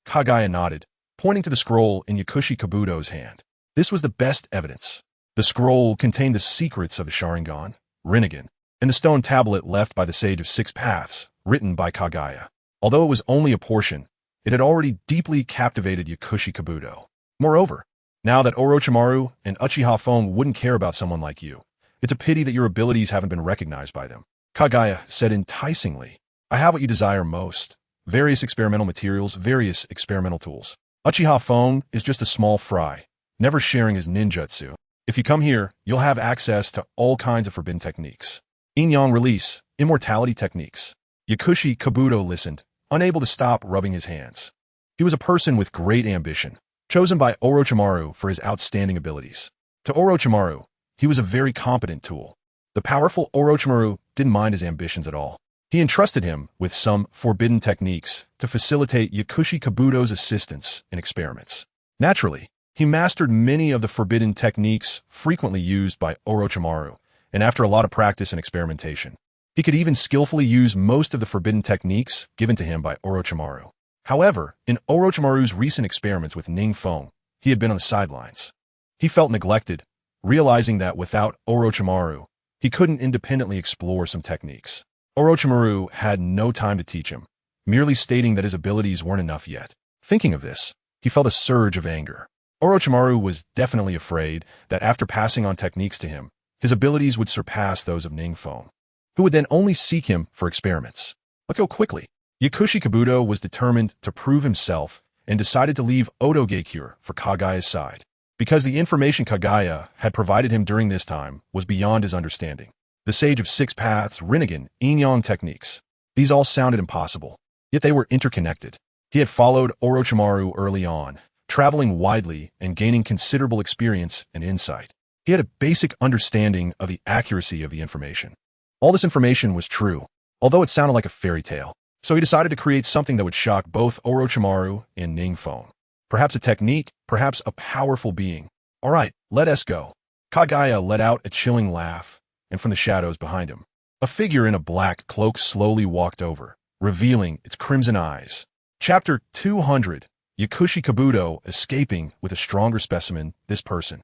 Kagaya nodded, pointing to the scroll in Yakushi Kabuto's hand. This was the best evidence. The scroll contained the secrets of the Sharingan, Rinnegan, and the stone tablet left by the Sage of 6 Paths, written by Kagaya. Although it was only a portion, it had already deeply captivated Yakushi Kabuto. Moreover, now that Orochimaru and Uchiha Feng wouldn't care about someone like you, it's a pity that your abilities haven't been recognized by them. Kagaya said enticingly, I have what you desire most. Various experimental materials, various experimental tools. Uchiha Feng is just a small fry, never sharing his ninjutsu. If you come here, you'll have access to all kinds of forbidden techniques. Yin-yang release, immortality techniques. Yakushi Kabuto listened, unable to stop rubbing his hands. He was a person with great ambition, chosen by Orochimaru for his outstanding abilities. To Orochimaru, he was a very competent tool. The powerful Orochimaru didn't mind his ambitions at all. He entrusted him with some forbidden techniques to facilitate Yakushi Kabuto's assistance in experiments. Naturally, he mastered many of the forbidden techniques frequently used by Orochimaru, and after a lot of practice and experimentation, he could even skillfully use most of the forbidden techniques given to him by Orochimaru. However, in Orochimaru's recent experiments with NingFeng, he had been on the sidelines. He felt neglected, realizing that without Orochimaru, he couldn't independently explore some techniques. Orochimaru had no time to teach him, merely stating that his abilities weren't enough yet. Thinking of this, he felt a surge of anger. Orochimaru was definitely afraid that after passing on techniques to him, his abilities would surpass those of NingFeng, who would then only seek him for experiments. Let go quickly. Yakushi Kabuto was determined to prove himself and decided to leave Oto Geikure for Kagaya's side, because the information Kagaya had provided him during this time was beyond his understanding. The Sage of Six Paths, Rinnegan, Yin-Yang techniques. These all sounded impossible, yet they were interconnected. He had followed Orochimaru early on, traveling widely and gaining considerable experience and insight. He had a basic understanding of the accuracy of the information. All this information was true, although it sounded like a fairy tale. So he decided to create something that would shock both Orochimaru and NingFeng. Perhaps a technique, perhaps a powerful being. All right, let us go. Kagaya let out a chilling laugh, and from the shadows behind him, a figure in a black cloak slowly walked over, revealing its crimson eyes. Chapter 200. Yakushi Kabuto escaping with a stronger specimen, this person.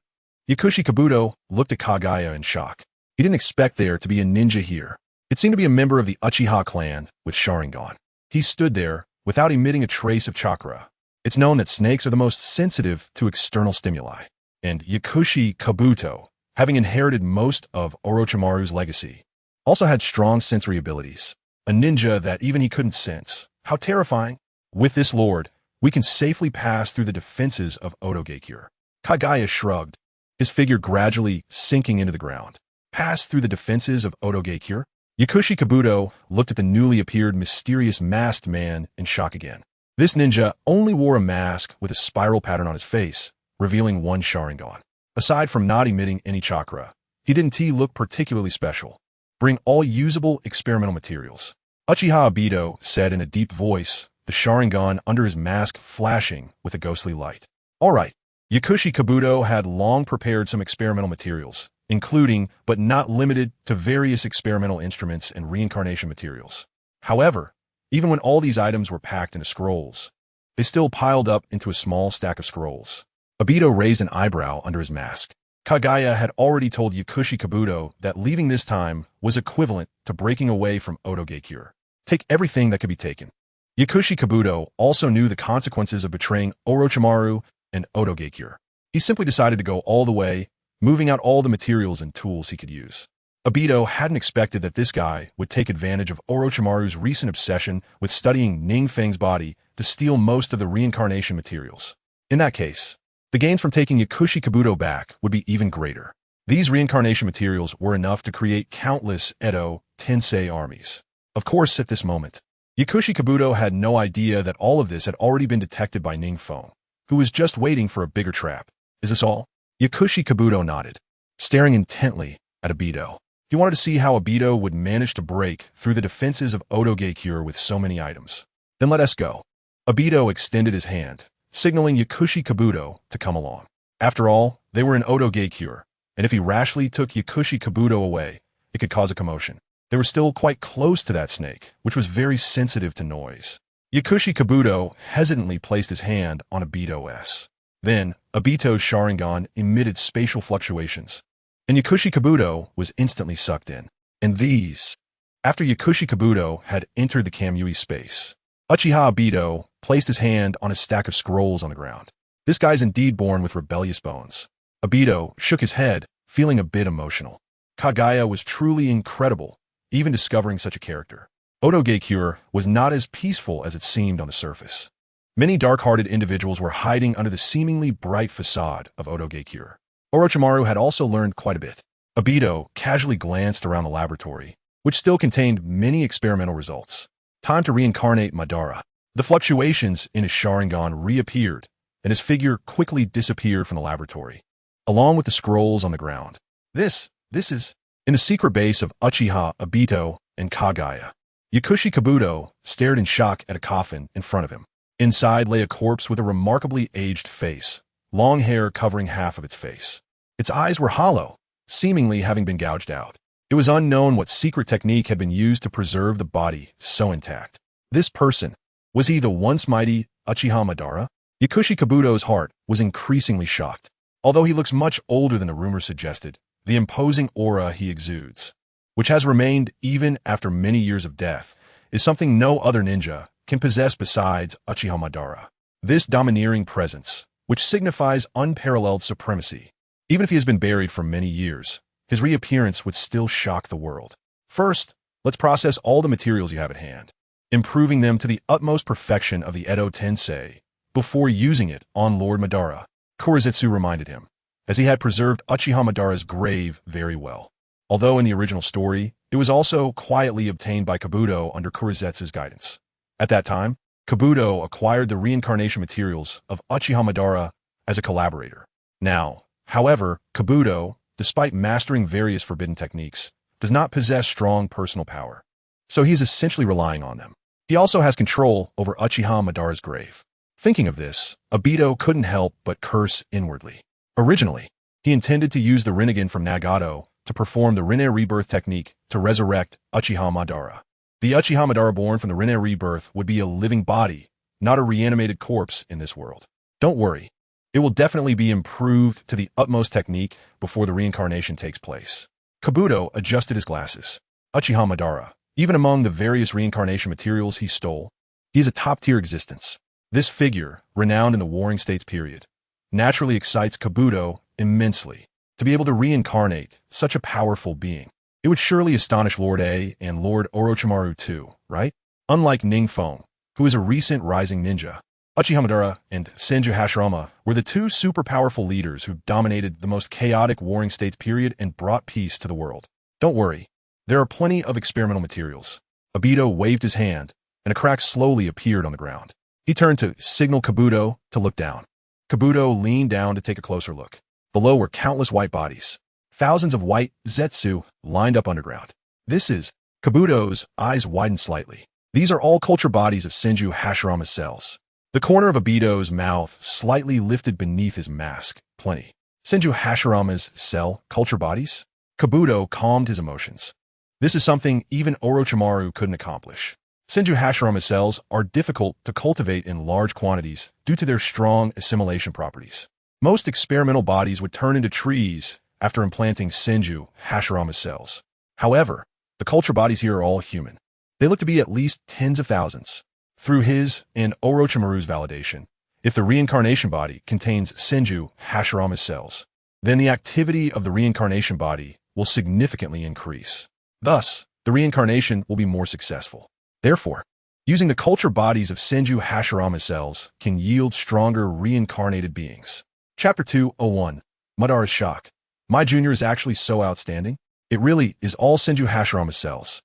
Yakushi Kabuto looked at Kagaya in shock. He didn't expect there to be a ninja here. It seemed to be a member of the Uchiha clan with Sharingan. He stood there without emitting a trace of chakra. It's known that snakes are the most sensitive to external stimuli, and Yakushi Kabuto, having inherited most of Orochimaru's legacy, also had strong sensory abilities. A ninja that even he couldn't sense. How terrifying. With this lord, we can safely pass through the defenses of Oto Geikure. Kagaya shrugged, his figure gradually sinking into the ground. Pass through the defenses of Oto Geikure? Yakushi Kabuto looked at the newly appeared mysterious masked man in shock again. This ninja only wore a mask with a spiral pattern on his face, revealing one Sharingan. Aside from not emitting any chakra, he didn't look particularly special. Bring all usable experimental materials. Uchiha Obito said in a deep voice, the Sharingan under his mask flashing with a ghostly light. All right. Yakushi Kabuto had long prepared some experimental materials, including, but not limited to, various experimental instruments and reincarnation materials. However, even when all these items were packed into scrolls, they still piled up into a small stack of scrolls. Obito raised an eyebrow under his mask. Kagaya had already told Yakushi Kabuto that leaving this time was equivalent to breaking away from Oto Geikure. Take everything that could be taken. Yakushi Kabuto also knew the consequences of betraying Orochimaru and Oto Geikure. He simply decided to go all the way, moving out all the materials and tools he could use. Obito hadn't expected that this guy would take advantage of Orochimaru's recent obsession with studying NingFeng's body to steal most of the reincarnation materials. In that case, the gains from taking Yakushi Kabuto back would be even greater. These reincarnation materials were enough to create countless Edo Tensei armies. Of course, at this moment, Yakushi Kabuto had no idea that all of this had already been detected by NingFeng, who was just waiting for a bigger trap. Is this all? Yakushi Kabuto nodded, staring intently at Obito. He wanted to see how Obito would manage to break through the defenses of Oto Geikure with so many items. Then let us go. Obito extended his hand, signaling Yakushi Kabuto to come along. After all, they were in Oto Geikure, and if he rashly took Yakushi Kabuto away, it could cause a commotion. They were still quite close to that snake, which was very sensitive to noise. Yakushi Kabuto hesitantly placed his hand on Obito's. Then, Obito's Sharingan emitted spatial fluctuations, and Yakushi Kabuto was instantly sucked in. And these... After Yakushi Kabuto had entered the Kamui space, Uchiha Obito placed his hand on a stack of scrolls on the ground. This guy's indeed born with rebellious bones. Obito shook his head, feeling a bit emotional. Kagaya was truly incredible, even discovering such a character. Oto Geikure was not as peaceful as it seemed on the surface. Many dark-hearted individuals were hiding under the seemingly bright facade of Oto Geikure. Orochimaru had also learned quite a bit. Obito casually glanced around the laboratory, which still contained many experimental results. Time to reincarnate Madara. The fluctuations in his Sharingan reappeared, and his figure quickly disappeared from the laboratory, along with the scrolls on the ground. This is... In the secret base of Uchiha Obito and Kagaya, Yakushi Kabuto stared in shock at a coffin in front of him. Inside lay a corpse with a remarkably aged face, long hair covering half of its face. Its eyes were hollow, seemingly having been gouged out. It was unknown what secret technique had been used to preserve the body so intact. This person, was he the once mighty Uchiha Madara? Yakushi Kabuto's heart was increasingly shocked. Although he looks much older than the rumors suggested, the imposing aura he exudes, which has remained even after many years of death, is something no other ninja can possess besides Uchiha Madara. This domineering presence, which signifies unparalleled supremacy, even if he has been buried for many years, his reappearance would still shock the world. First, let's process all the materials you have at hand, improving them to the utmost perfection of the Edo Tensei before using it on Lord Madara, Kurizetsu reminded him, as he had preserved Uchiha Madara's grave very well. Although in the original story, it was also quietly obtained by Kabuto under Kurizetsu's guidance. At that time, Kabuto acquired the reincarnation materials of Uchiha Madara as a collaborator. Now, however, Kabuto, despite mastering various forbidden techniques, does not possess strong personal power, so he is essentially relying on them. He also has control over Uchiha Madara's grave. Thinking of this, Obito couldn't help but curse inwardly. Originally, he intended to use the Rinnegan from Nagato to perform the Rinne Rebirth technique to resurrect Uchiha Madara. The Uchiha Madara born from the Rinne Rebirth would be a living body, not a reanimated corpse in this world. Don't worry, it will definitely be improved to the utmost technique before the reincarnation takes place. Kabuto adjusted his glasses. Uchiha Madara, even among the various reincarnation materials he stole, he is a top-tier existence. This figure, renowned in the Warring States period, naturally excites Kabuto immensely. To be able to reincarnate such a powerful being, it would surely astonish Lord A and Lord Orochimaru too, right? Unlike NingFeng, who is a recent rising ninja, Uchiha Madara and Senju Hashirama were the two super powerful leaders who dominated the most chaotic Warring States period and brought peace to the world. Don't worry, there are plenty of experimental materials. Obito waved his hand, and a crack slowly appeared on the ground. He turned to signal Kabuto to look down. Kabuto leaned down to take a closer look. Below were countless white bodies. Thousands of white Zetsu lined up underground. This is... Kabuto's eyes widened slightly. These are all culture bodies of Senju Hashirama's cells. The corner of Obito's mouth slightly lifted beneath his mask. Plenty. Senju Hashirama's cell culture bodies? Kabuto calmed his emotions. This is something even Orochimaru couldn't accomplish. Senju Hashirama's cells are difficult to cultivate in large quantities due to their strong assimilation properties. Most experimental bodies would turn into trees after implanting Senju Hashirama's cells. However, the culture bodies here are all human. They look to be at least tens of thousands. Through his and Orochimaru's validation, if the reincarnation body contains Senju Hashirama's cells, then the activity of the reincarnation body will significantly increase. Thus, the reincarnation will be more successful. Therefore, using the culture bodies of Senju Hashirama's cells can yield stronger reincarnated beings. Chapter 201. Madara's shock. My junior is actually so outstanding. It really is all Senju Hashirama's cells.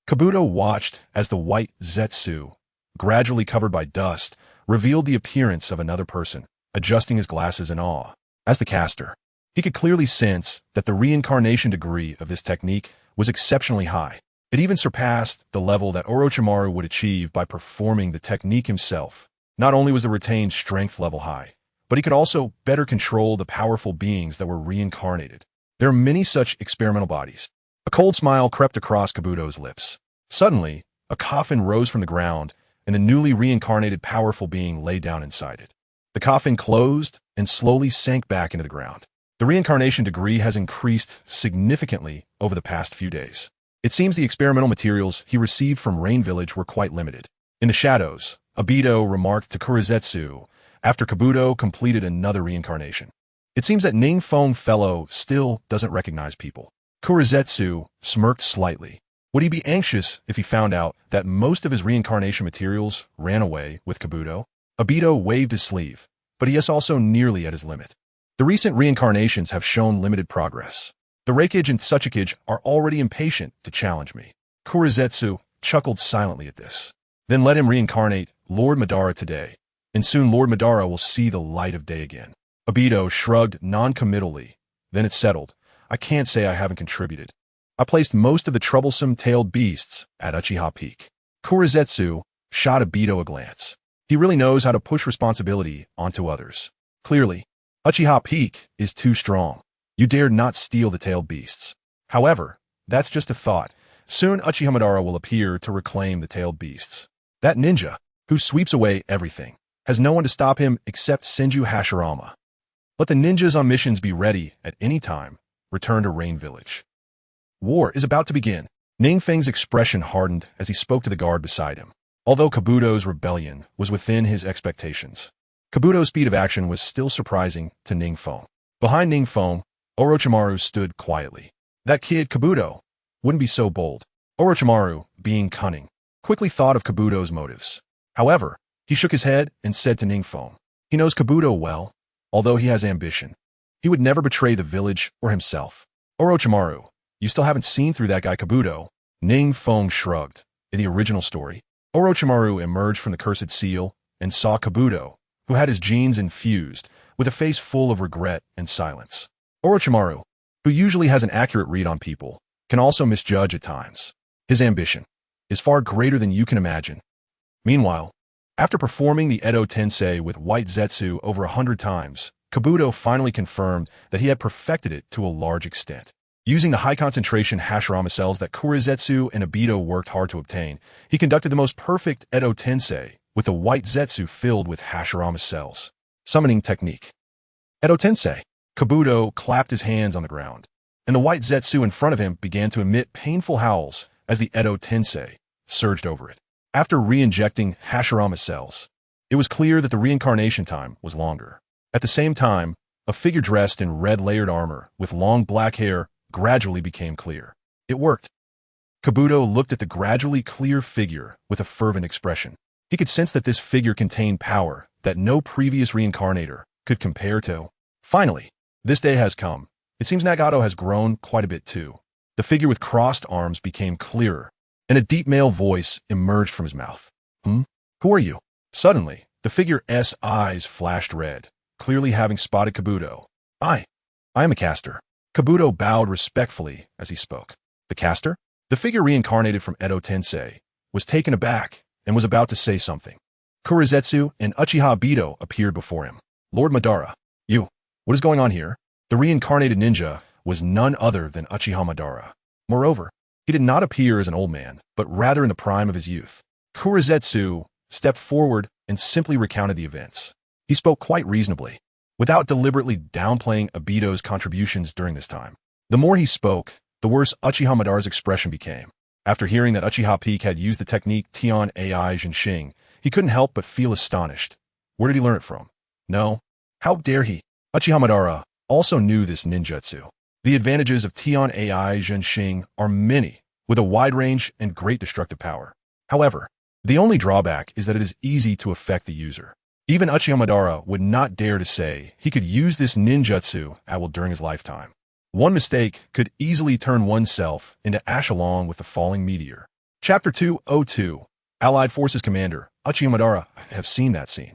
Kabuto watched as the white Zetsu, gradually covered by dust, revealed the appearance of another person, adjusting his glasses in awe. As the caster, he could clearly sense that the reincarnation degree of this technique was exceptionally high. It even surpassed the level that Orochimaru would achieve by performing the technique himself. Not only was the retained strength level high, but he could also better control the powerful beings that were reincarnated. There are many such experimental bodies. A cold smile crept across Kabuto's lips. Suddenly, a coffin rose from the ground, and the newly reincarnated powerful being lay down inside it. The coffin closed and slowly sank back into the ground. The reincarnation degree has increased significantly over the past few days. It seems the experimental materials he received from Rain Village were quite limited. In the shadows, Obito remarked to Kurizetsu after Kabuto completed another reincarnation. It seems that NingFeng fellow still doesn't recognize people. Kurizetsu smirked slightly. Would he be anxious if he found out that most of his reincarnation materials ran away with Kabuto? Obito waved his sleeve, but he is also nearly at his limit. The recent reincarnations have shown limited progress. The Reikage and Tsuchikage are already impatient to challenge me. Kurizetsu chuckled silently at this. Then let him reincarnate Lord Madara today, and soon Lord Madara will see the light of day again. Obito shrugged non-committally. Then it settled. I can't say I haven't contributed. I placed most of the troublesome tailed beasts at Uchiha Peak. Kurizetsu shot Obito a glance. He really knows how to push responsibility onto others. Clearly, Uchiha Peak is too strong. You dared not steal the tailed beasts. However, that's just a thought. Soon Uchiha Madara will appear to reclaim the tailed beasts. That ninja, who sweeps away everything, has no one to stop him except Senju Hashirama. Let the ninjas on missions be ready at any time. Return to Rain Village. War is about to begin. NingFeng's expression hardened as he spoke to the guard beside him. Although Kabuto's rebellion was within his expectations, Kabuto's speed of action was still surprising to NingFeng. Behind NingFeng, Orochimaru stood quietly. That kid, Kabuto, wouldn't be so bold. Orochimaru, being cunning, quickly thought of Kabuto's motives. However, he shook his head and said to NingFeng, he knows Kabuto well, although he has ambition. He would never betray the village or himself. Orochimaru, you still haven't seen through that guy Kabuto. NingFeng shrugged. In the original story, Orochimaru emerged from the cursed seal and saw Kabuto, who had his genes infused, with a face full of regret and silence. Orochimaru, who usually has an accurate read on people, can also misjudge at times. His ambition is far greater than you can imagine. Meanwhile, after performing the Edo Tensei with White Zetsu over 100 times, Kabuto finally confirmed that he had perfected it to a large extent. Using the high-concentration Hashirama cells that Kurizetsu and Obito worked hard to obtain, he conducted the most perfect Edo Tensei with the White Zetsu filled with Hashirama cells. Summoning technique. Edo Tensei. Kabuto clapped his hands on the ground, and the White Zetsu in front of him began to emit painful howls as the Edo Tensei surged over it. After re-injecting Hashirama cells, it was clear that the reincarnation time was longer. At the same time, a figure dressed in red layered armor with long black hair gradually became clear. It worked. Kabuto looked at the gradually clear figure with a fervent expression. He could sense that this figure contained power that no previous reincarnator could compare to. Finally, this day has come. It seems Nagato has grown quite a bit too. The figure with crossed arms became clearer, and a deep male voice emerged from his mouth. Who are you? Suddenly, the figure's eyes flashed red, clearly having spotted Kabuto. I am a caster. Kabuto bowed respectfully as he spoke. The caster? The figure reincarnated from Edo Tensei was taken aback and was about to say something. Kurizetsu and Uchiha Obito appeared before him. Lord Madara, what is going on here? The reincarnated ninja was none other than Uchiha Madara. Moreover, he did not appear as an old man, but rather in the prime of his youth. Kurizetsu stepped forward and simply recounted the events. He spoke quite reasonably, without deliberately downplaying Obito's contributions during this time. The more he spoke, the worse Uchiha Madara's expression became. After hearing that Uchiha Peak had used the technique Tian Ai Jinxing, he couldn't help but feel astonished. Where did he learn it from? No. How dare he? Uchiha Madara also knew this ninjutsu. The advantages of Tian Ai Jinxing are many, with a wide range and great destructive power. However, the only drawback is that it is easy to affect the user. Even Uchiha Madara would not dare to say he could use this ninjutsu at will during his lifetime. One mistake could easily turn oneself into ash along with the falling meteor. Chapter 202. Allied Forces Commander Uchiha Madara. I have seen that scene.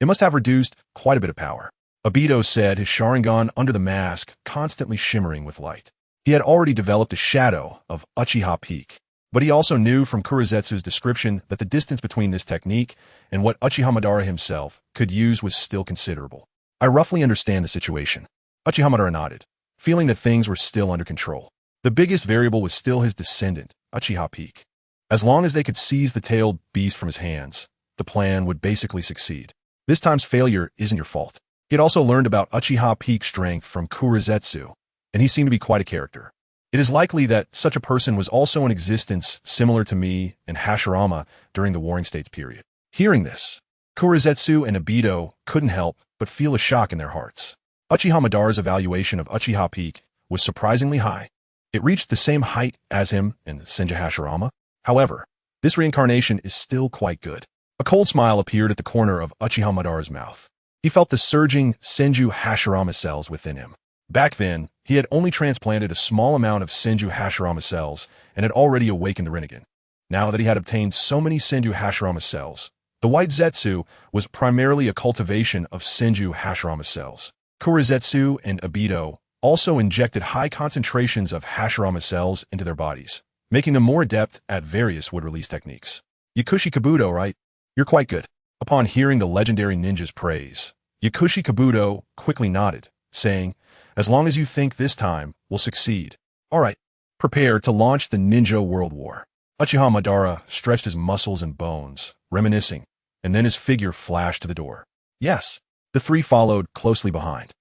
It must have reduced quite a bit of power. Obito said, his Sharingan under the mask constantly shimmering with light. He had already developed a shadow of Uchiha Peak, but he also knew from Kurizetsu's description that the distance between this technique and what Uchiha Madara himself could use was still considerable. I roughly understand the situation. Uchiha Madara nodded, feeling that things were still under control. The biggest variable was still his descendant, Uchiha Peak. As long as they could seize the tailed beast from his hands, the plan would basically succeed. This time's failure isn't your fault. He had also learned about Uchiha Peak strength from Kurizetsu, and he seemed to be quite a character. It is likely that such a person was also in existence similar to me and Hashirama during the Warring States period. Hearing this, Kurizetsu and Obito couldn't help but feel a shock in their hearts. Uchiha Madara's evaluation of Uchiha Peak was surprisingly high. It reached the same height as him and Senju Hashirama. However, this reincarnation is still quite good. A cold smile appeared at the corner of Uchiha Madara's mouth. He felt the surging Senju Hashirama cells within him. Back then, he had only transplanted a small amount of Senju Hashirama cells and had already awakened the Rinnegan. Now that he had obtained so many Senju Hashirama cells, the White Zetsu was primarily a cultivation of Senju Hashirama cells. Kurizetsu and Obito also injected high concentrations of Hashirama cells into their bodies, making them more adept at various wood-release techniques. Yakushi Kabuto, right? You're quite good. Upon hearing the legendary ninja's praise, Yakushi Kabuto quickly nodded, saying, as long as you think this time will succeed. All right, prepare to launch the Ninja World War. Uchiha Madara stretched his muscles and bones, reminiscing, and then his figure flashed to the door. Yes, the three followed closely behind.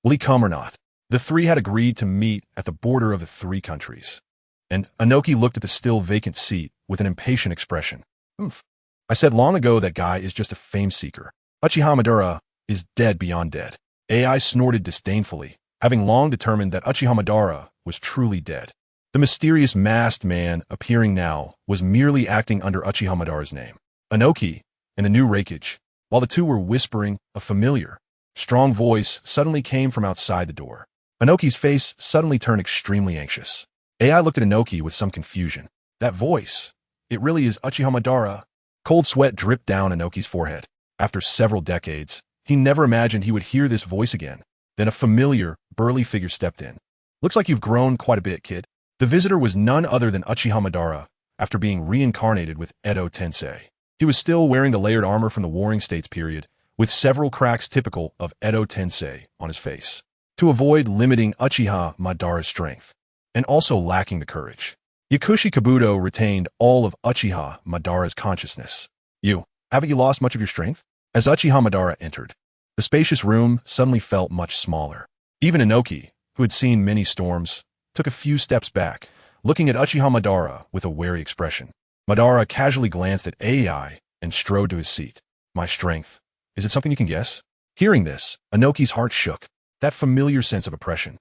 Will he come or not? The three had agreed to meet at the border of the three countries, and Inoki looked at the still vacant seat with an impatient expression. I said long ago that guy is just a fame seeker. Uchiha Madara is dead beyond dead. AI snorted disdainfully, having long determined that Uchiha Madara was truly dead. The mysterious masked man appearing now was merely acting under Uchiha Madara's name. Inoki and a new Reikage. While the two were whispering, a familiar, strong voice suddenly came from outside the door. Inoki's face suddenly turned extremely anxious. AI looked at Inoki with some confusion. That voice, it really is Uchiha Madara. Cold sweat dripped down Inoki's forehead. After several decades, he never imagined he would hear this voice again. Then a familiar, burly figure stepped in. Looks like you've grown quite a bit, kid. The visitor was none other than Uchiha Madara after being reincarnated with Edo Tensei. He was still wearing the layered armor from the Warring States period, with several cracks typical of Edo Tensei on his face, to avoid limiting Uchiha Madara's strength, and also lacking the courage. Yakushi Kabuto retained all of Uchiha Madara's consciousness. Haven't you lost much of your strength? As Uchiha Madara entered, the spacious room suddenly felt much smaller. Even Inoki, who had seen many storms, took a few steps back, looking at Uchiha Madara with a wary expression. Madara casually glanced at AI and strode to his seat. My strength. Is it something you can guess? Hearing this, Inoki's heart shook, that familiar sense of oppression.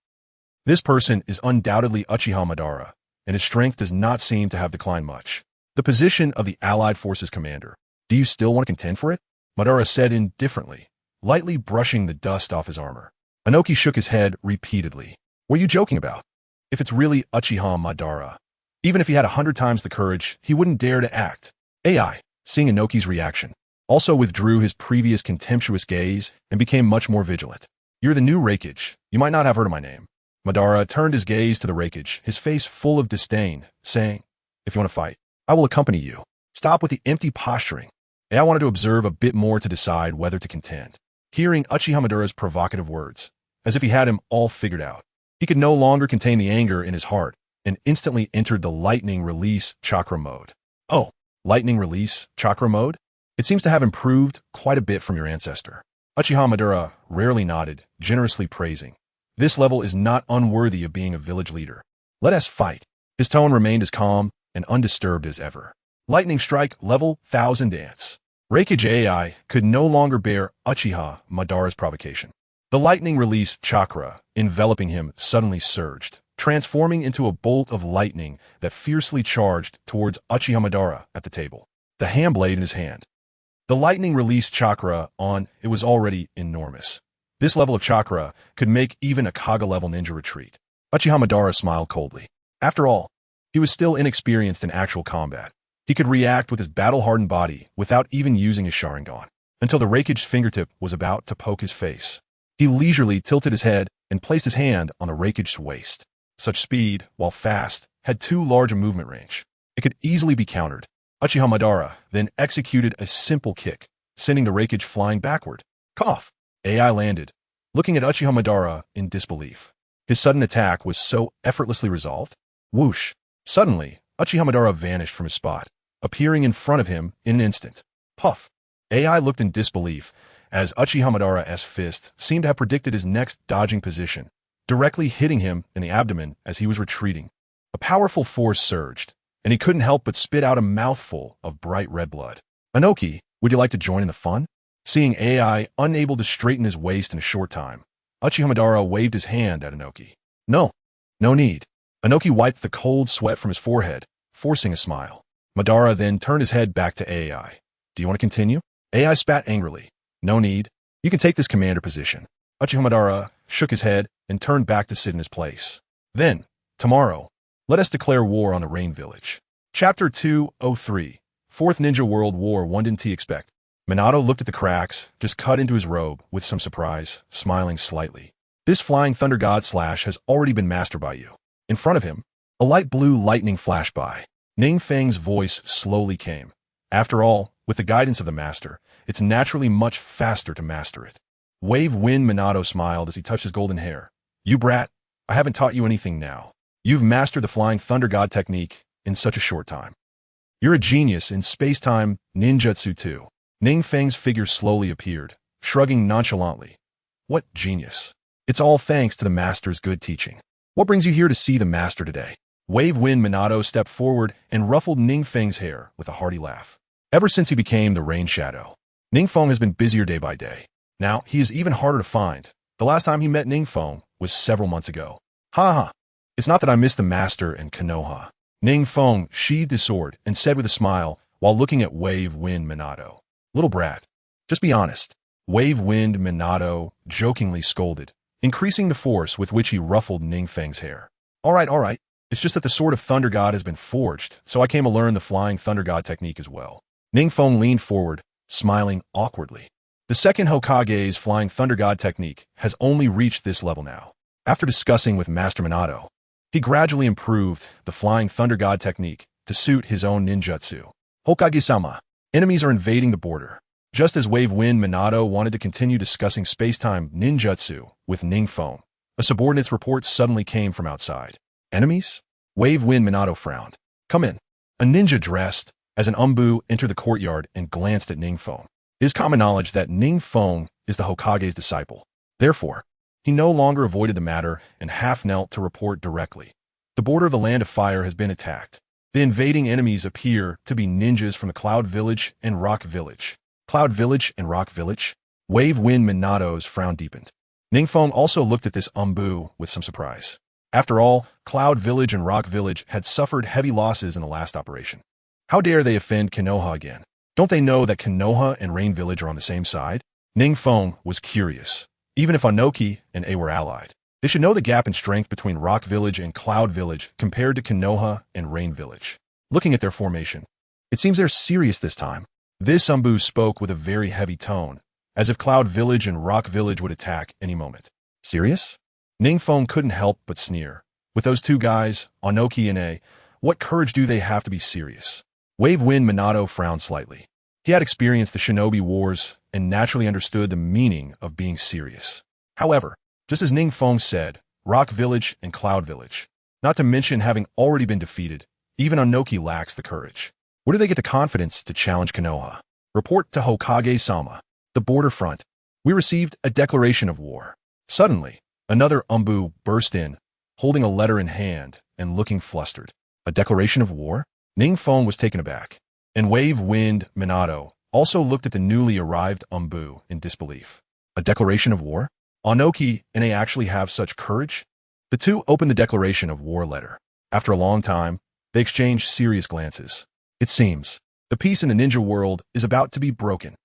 This person is undoubtedly Uchiha Madara, and his strength does not seem to have declined much. The position of the Allied Forces commander. Do you still want to contend for it? Madara said indifferently, lightly brushing the dust off his armor. Inoki shook his head repeatedly. What are you joking about? If it's really Uchiha Madara, even if he had 100 times the courage, he wouldn't dare to act. AI, seeing Inoki's reaction, also withdrew his previous contemptuous gaze and became much more vigilant. You're the new Reikage. You might not have heard of my name. Madara turned his gaze to the Reikage, his face full of disdain, saying, if you want to fight, I will accompany you. Stop with the empty posturing. AI wanted to observe a bit more to decide whether to contend. Hearing Uchiha Madara's provocative words, as if he had him all figured out, he could no longer contain the anger in his heart and instantly entered the lightning release chakra mode. Oh, lightning release chakra mode? It seems to have improved quite a bit from your ancestor. Uchiha Madara rarely nodded, generously praising. This level is not unworthy of being a village leader. Let us fight. His tone remained as calm and undisturbed as ever. Lightning strike level 1000 ants. Reikage AI could no longer bear Uchiha Madara's provocation. The lightning release chakra enveloping him suddenly surged, transforming into a bolt of lightning that fiercely charged towards Uchiha Madara at the table, the hand blade in his hand. The lightning release chakra it was already enormous. This level of chakra could make even a Kaga-level ninja retreat. Uchiha Madara smiled coldly. After all, he was still inexperienced in actual combat. He could react with his battle-hardened body without even using his Sharingan, until the Reikage's fingertip was about to poke his face. He leisurely tilted his head and placed his hand on the Reikage's waist. Such speed, while fast, had too large a movement range. It could easily be countered. Uchiha Madara then executed a simple kick, sending the Reikage flying backward. Cough! AI landed, looking at Uchiha Madara in disbelief. His sudden attack was so effortlessly resolved. Whoosh! Suddenly, Uchiha Madara vanished from his spot, appearing in front of him in an instant. Puff! AI looked in disbelief as Uchiha Madara's fist seemed to have predicted his next dodging position, directly hitting him in the abdomen as he was retreating. A powerful force surged, and he couldn't help but spit out a mouthful of bright red blood. Inoki, would you like to join in the fun? Seeing AI unable to straighten his waist in a short time, Uchiha Madara waved his hand at Inoki. No need. Inoki wiped the cold sweat from his forehead, forcing a smile. Madara then turned his head back to AI. Do you want to continue? AI spat angrily. No need. You can take this commander position. Uchiha Madara shook his head and turned back to sit in his place. Then, tomorrow, let us declare war on the Rain Village. Chapter 203. Fourth Ninja World War. What didn't he expect? Minato looked at the cracks, just cut into his robe, with some surprise, smiling slightly. This flying thunder god slash has already been mastered by you. In front of him, a light blue lightning flashed by. NingFeng's voice slowly came. After all, with the guidance of the master, it's naturally much faster to master it. Wave Wind Minato smiled as he touched his golden hair. You brat, I haven't taught you anything now. You've mastered the flying thunder god technique in such a short time. You're a genius in space-time ninjutsu too. NingFeng's figure slowly appeared, shrugging nonchalantly. What genius? It's all thanks to the master's good teaching. What brings you here to see the master today? Wave Wind Minato stepped forward and ruffled NingFeng's hair with a hearty laugh. Ever since he became the Rain Shadow, NingFeng has been busier day by day. Now, he is even harder to find. The last time he met NingFeng was several months ago. Ha ha. It's not that I miss the master and Konoha. NingFeng sheathed his sword and said with a smile while looking at Wave Wind Minato. Little brat. Just be honest. Wave Wind Minato jokingly scolded, increasing the force with which he ruffled NingFeng's hair. All right. It's just that the Sword of Thunder God has been forged, so I came to learn the Flying Thunder God technique as well. NingFeng leaned forward, smiling awkwardly. The second Hokage's Flying Thunder God technique has only reached this level now. After discussing with Master Minato, he gradually improved the Flying Thunder God technique to suit his own ninjutsu. Hokage-sama, enemies are invading the border. Just as Wave Wind Minato wanted to continue discussing space-time ninjutsu with NingFeng, a subordinate's report suddenly came from outside. Enemies? Wave Wind Minato frowned. Come in. A ninja dressed as an Umbu entered the courtyard and glanced at NingFeng. It is common knowledge that NingFeng is the Hokage's disciple. Therefore, he no longer avoided the matter and half-knelt to report directly. The border of the Land of Fire has been attacked. The invading enemies appear to be ninjas from the Cloud Village and Rock Village. Cloud Village and Rock Village? Wave Wind Minato's frown deepened. NingFeng also looked at this Umbu with some surprise. After all, Cloud Village and Rock Village had suffered heavy losses in the last operation. How dare they offend Konoha again? Don't they know that Konoha and Rain Village are on the same side? NingFeng was curious. Even if Onoki and A were allied, they should know the gap in strength between Rock Village and Cloud Village compared to Konoha and Rain Village. Looking at their formation, it seems they're serious this time. This Umbu spoke with a very heavy tone, as if Cloud Village and Rock Village would attack any moment. Serious? NingFeng couldn't help but sneer. With those two guys, Onoki and A, what courage do they have to be serious? Wave Wind Minato frowned slightly. He had experienced the shinobi wars and naturally understood the meaning of being serious. However, just as NingFeng said, Rock Village and Cloud Village, not to mention having already been defeated, even Onoki lacks the courage. Where do they get the confidence to challenge Konoha? Report to Hokage-sama. The border front. We received a declaration of war. Suddenly, another Umbu burst in, holding a letter in hand and looking flustered. A declaration of war? NingFeng was taken aback, and Wave Wind Minato also looked at the newly arrived Umbu in disbelief. A declaration of war? Onoki and A actually have such courage? The two opened the declaration of war letter. After a long time, they exchanged serious glances. It seems the peace in the ninja world is about to be broken.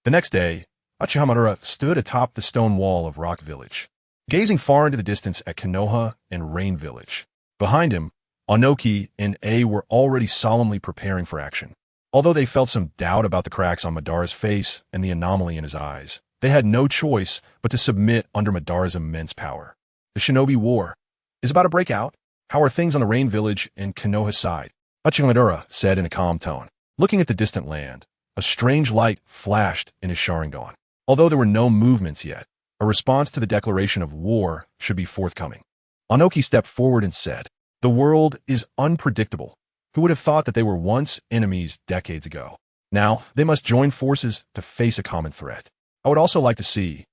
The next day, Orochimaru stood atop the stone wall of Rock Village, gazing far into the distance at Konoha and Rain Village. Behind him, Onoki and A were already solemnly preparing for action. Although they felt some doubt about the cracks on Madara's face and the anomaly in his eyes, they had no choice but to submit under Madara's immense power. The shinobi war is about to break out. How are things on the Rain Village and Konoha side? Orochimaru said in a calm tone. Looking at the distant land, a strange light flashed in his Sharingan. Although there were no movements yet, a response to the declaration of war should be forthcoming. Onoki stepped forward and said, "The world is unpredictable. Who would have thought that they were once enemies decades ago? Now, they must join forces to face a common threat. I would also like to see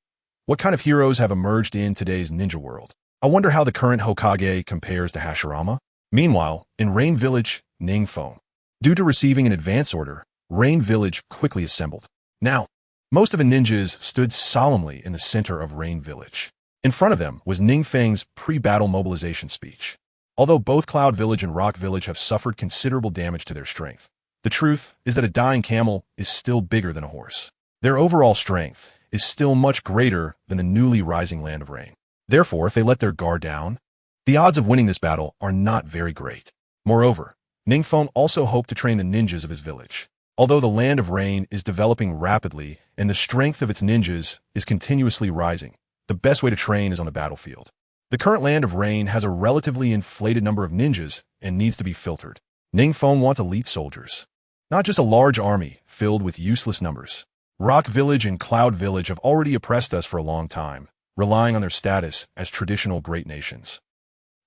what kind of heroes have emerged in today's ninja world. I wonder how the current Hokage compares to Hashirama." Meanwhile, in Rain Village, NingFeng. Due to receiving an advance order, Rain Village quickly assembled. Now, most of the ninjas stood solemnly in the center of Rain Village. In front of them was NingFeng's pre-battle mobilization speech. Although both Cloud Village and Rock Village have suffered considerable damage to their strength, the truth is that a dying camel is still bigger than a horse. Their overall strength is still much greater than the newly rising Land of Rain. Therefore, if they let their guard down, the odds of winning this battle are not very great. Moreover, NingFeng also hoped to train the ninjas of his village. Although the Land of Rain is developing rapidly and the strength of its ninjas is continuously rising, the best way to train is on the battlefield. The current Land of Rain has a relatively inflated number of ninjas and needs to be filtered. NingFeng wants elite soldiers, not just a large army filled with useless numbers. Rock Village and Cloud Village have already oppressed us for a long time, relying on their status as traditional great nations.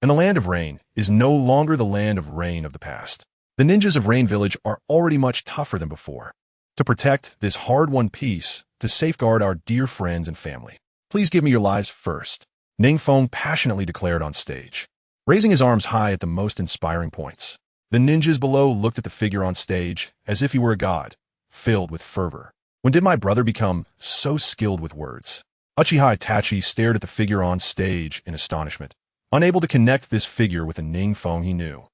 And the Land of Rain is no longer the Land of Rain of the past. The ninjas of Rain Village are already much tougher than before. To protect this hard-won peace, to safeguard our dear friends and family, please give me your lives first, NingFeng passionately declared on stage, raising his arms high at the most inspiring points. The ninjas below looked at the figure on stage as if he were a god, filled with fervor. When did my brother become so skilled with words? Uchiha Itachi stared at the figure on stage in astonishment, unable to connect this figure with the NingFeng he knew.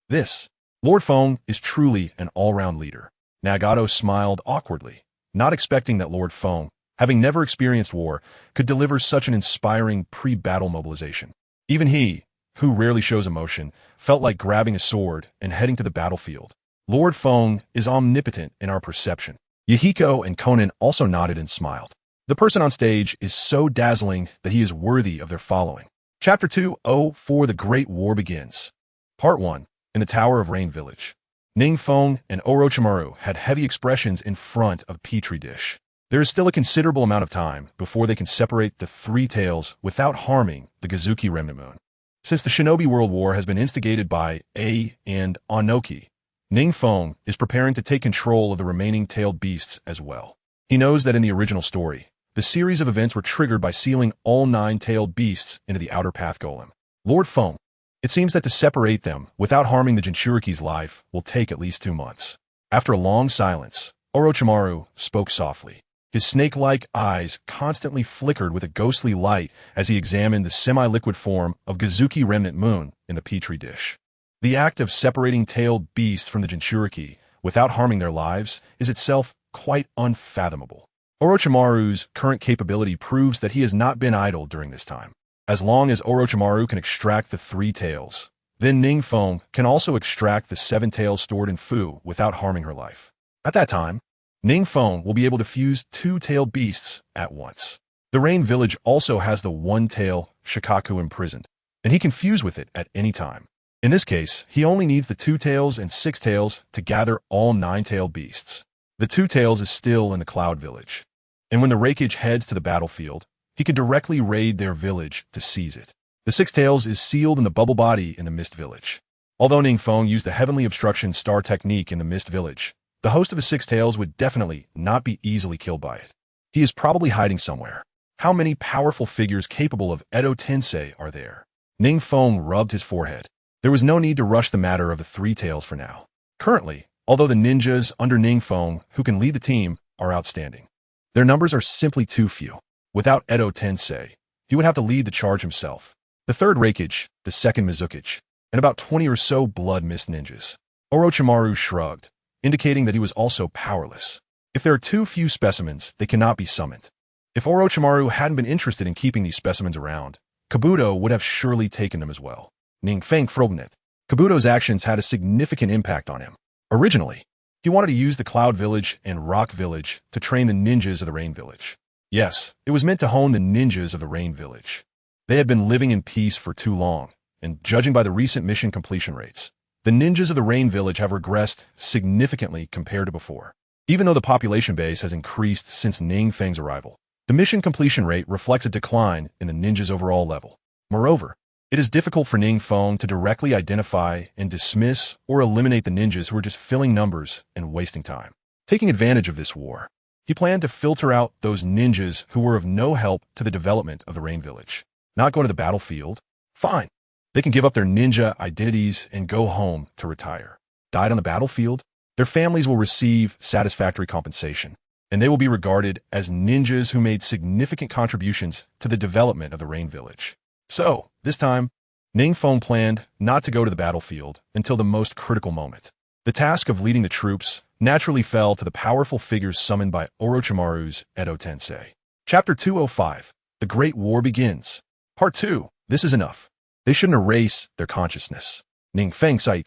This, Lord Feng, is truly an all-round leader. Nagato smiled awkwardly, not expecting that Lord Feng, having never experienced war, could deliver such an inspiring pre-battle mobilization. Even he, who rarely shows emotion, felt like grabbing a sword and heading to the battlefield. Lord Feng is omnipotent in our perception. Yahiko and Conan also nodded and smiled. The person on stage is so dazzling that he is worthy of their following. Chapter 204 The Great War Begins. Part 1. In the Tower of Rain Village. NingFeng and Orochimaru had heavy expressions in front of Petri dish. There is still a considerable amount of time before they can separate the three tails without harming the Gazuki Remnant Moon. Since the Shinobi World War has been instigated by A and Anoki, NingFeng is preparing to take control of the remaining tailed beasts as well. He knows that in the original story, the series of events were triggered by sealing all 9 tailed beasts into the Outer Path Golem. Lord Feng, it seems that to separate them without harming the Jinchuriki's life will take at least 2 months. After a long silence, Orochimaru spoke softly. His snake-like eyes constantly flickered with a ghostly light as he examined the semi-liquid form of Gazuki Remnant Moon in the Petri dish. The act of separating tailed beasts from the Jinchuriki without harming their lives is itself quite unfathomable. Orochimaru's current capability proves that he has not been idle during this time. As long as Orochimaru can extract the 3 tails, then NingFeng can also extract the 7 tails stored in Fu without harming her life. At that time, NingFeng will be able to fuse 2 tailed beasts at once. The Rain Village also has the 1-tail Shikaku imprisoned, and he can fuse with it at any time. In this case, he only needs the 2 tails and 6 tails to gather all 9-tailed beasts. The 2 tails is still in the Cloud Village, and when the Raikage heads to the battlefield, he can directly raid their village to seize it. The 6 tails is sealed in the bubble body in the Mist Village. Although NingFeng used the Heavenly Obstruction Star technique in the Mist Village, the host of the 6 tails would definitely not be easily killed by it. He is probably hiding somewhere. How many powerful figures capable of Edo Tensei are there? NingFeng rubbed his forehead. There was no need to rush the matter of the 3 tails for now. Currently, although the ninjas under NingFeng who can lead the team are outstanding, their numbers are simply too few. Without Edo Tensei, he would have to lead the charge himself. The 3rd Raikage, the 2nd Mizukage, and about 20 or so Blood Mist ninjas. Orochimaru shrugged, indicating that he was also powerless. If there are too few specimens, they cannot be summoned. If Orochimaru hadn't been interested in keeping these specimens around, Kabuto would have surely taken them as well. NingFeng Frobnet. Kabuto's actions had a significant impact on him. Originally, he wanted to use the Cloud Village and Rock Village to train the ninjas of the Rain Village. Yes, it was meant to hone the ninjas of the Rain Village. They had been living in peace for too long, and judging by the recent mission completion rates, the ninjas of the Rain Village have regressed significantly compared to before. Even though the population base has increased since NingFeng's arrival, the mission completion rate reflects a decline in the ninjas' overall level. Moreover, it is difficult for NingFeng to directly identify and dismiss or eliminate the ninjas who are just filling numbers and wasting time. Taking advantage of this war, he planned to filter out those ninjas who were of no help to the development of the Rain Village. Not going to the battlefield? Fine. They can give up their ninja identities and go home to retire. Died on the battlefield? Their families will receive satisfactory compensation, and they will be regarded as ninjas who made significant contributions to the development of the Rain Village. So, this time, NingFeng planned not to go to the battlefield until the most critical moment. The task of leading the troops naturally fell to the powerful figures summoned by Orochimaru's Edo Tensei. Chapter 205. The Great War Begins. Part 2. This is enough. They shouldn't erase their consciousness. NingFeng sighed,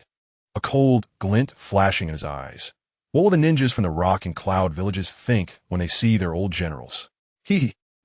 a cold glint flashing in his eyes. What will the ninjas from the Rock and Cloud villages think when they see their old generals?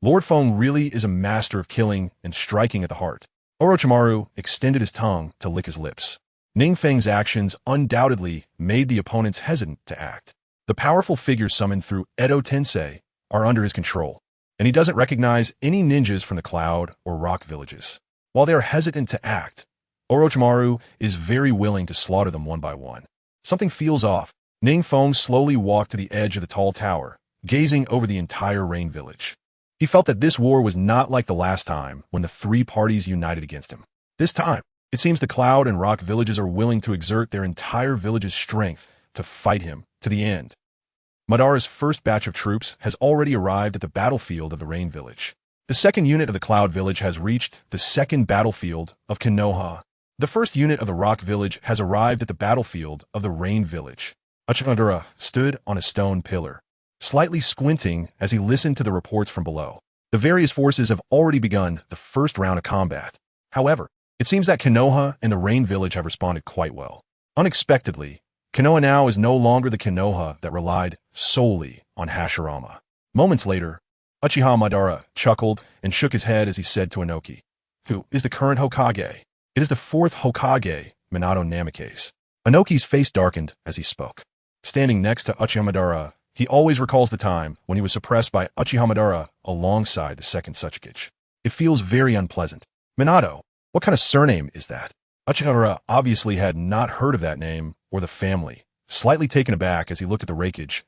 Lord Feng really is a master of killing and striking at the heart. Orochimaru extended his tongue to lick his lips. NingFeng's actions undoubtedly made the opponents hesitant to act. The powerful figures summoned through Edo Tensei are under his control, and he doesn't recognize any ninjas from the Cloud or Rock villages. While they are hesitant to act, Orochimaru is very willing to slaughter them one by one. Something feels off. NingFeng slowly walked to the edge of the tall tower, gazing over the entire Rain Village. He felt that this war was not like the last time when the 3 parties united against him. This time, it seems the Cloud and Rock villages are willing to exert their entire village's strength to fight him to the end. Madara's first batch of troops has already arrived at the battlefield of the Rain Village. The second unit of the Cloud Village has reached the second battlefield of Konoha. The first unit of the Rock Village has arrived at the battlefield of the Rain Village. Orochimaru stood on a stone pillar, slightly squinting as he listened to the reports from below. The various forces have already begun the first round of combat. However, it seems that Konoha and the Rain Village have responded quite well. Unexpectedly, Konoha now is no longer the Konoha that relied solely on Hashirama. Moments later, Uchiha Madara chuckled and shook his head as he said to Inoki, who is the current Hokage. It is the fourth Hokage, Minato Namikaze. Inoki's face darkened as he spoke. Standing next to Uchiha Madara, he always recalls the time when he was suppressed by Uchiha Madara alongside the second Tsuchikage. It feels very unpleasant. Minato, what kind of surname is that? Uchiha Madara obviously had not heard of that name or the family, slightly taken aback as he looked at the Raikage.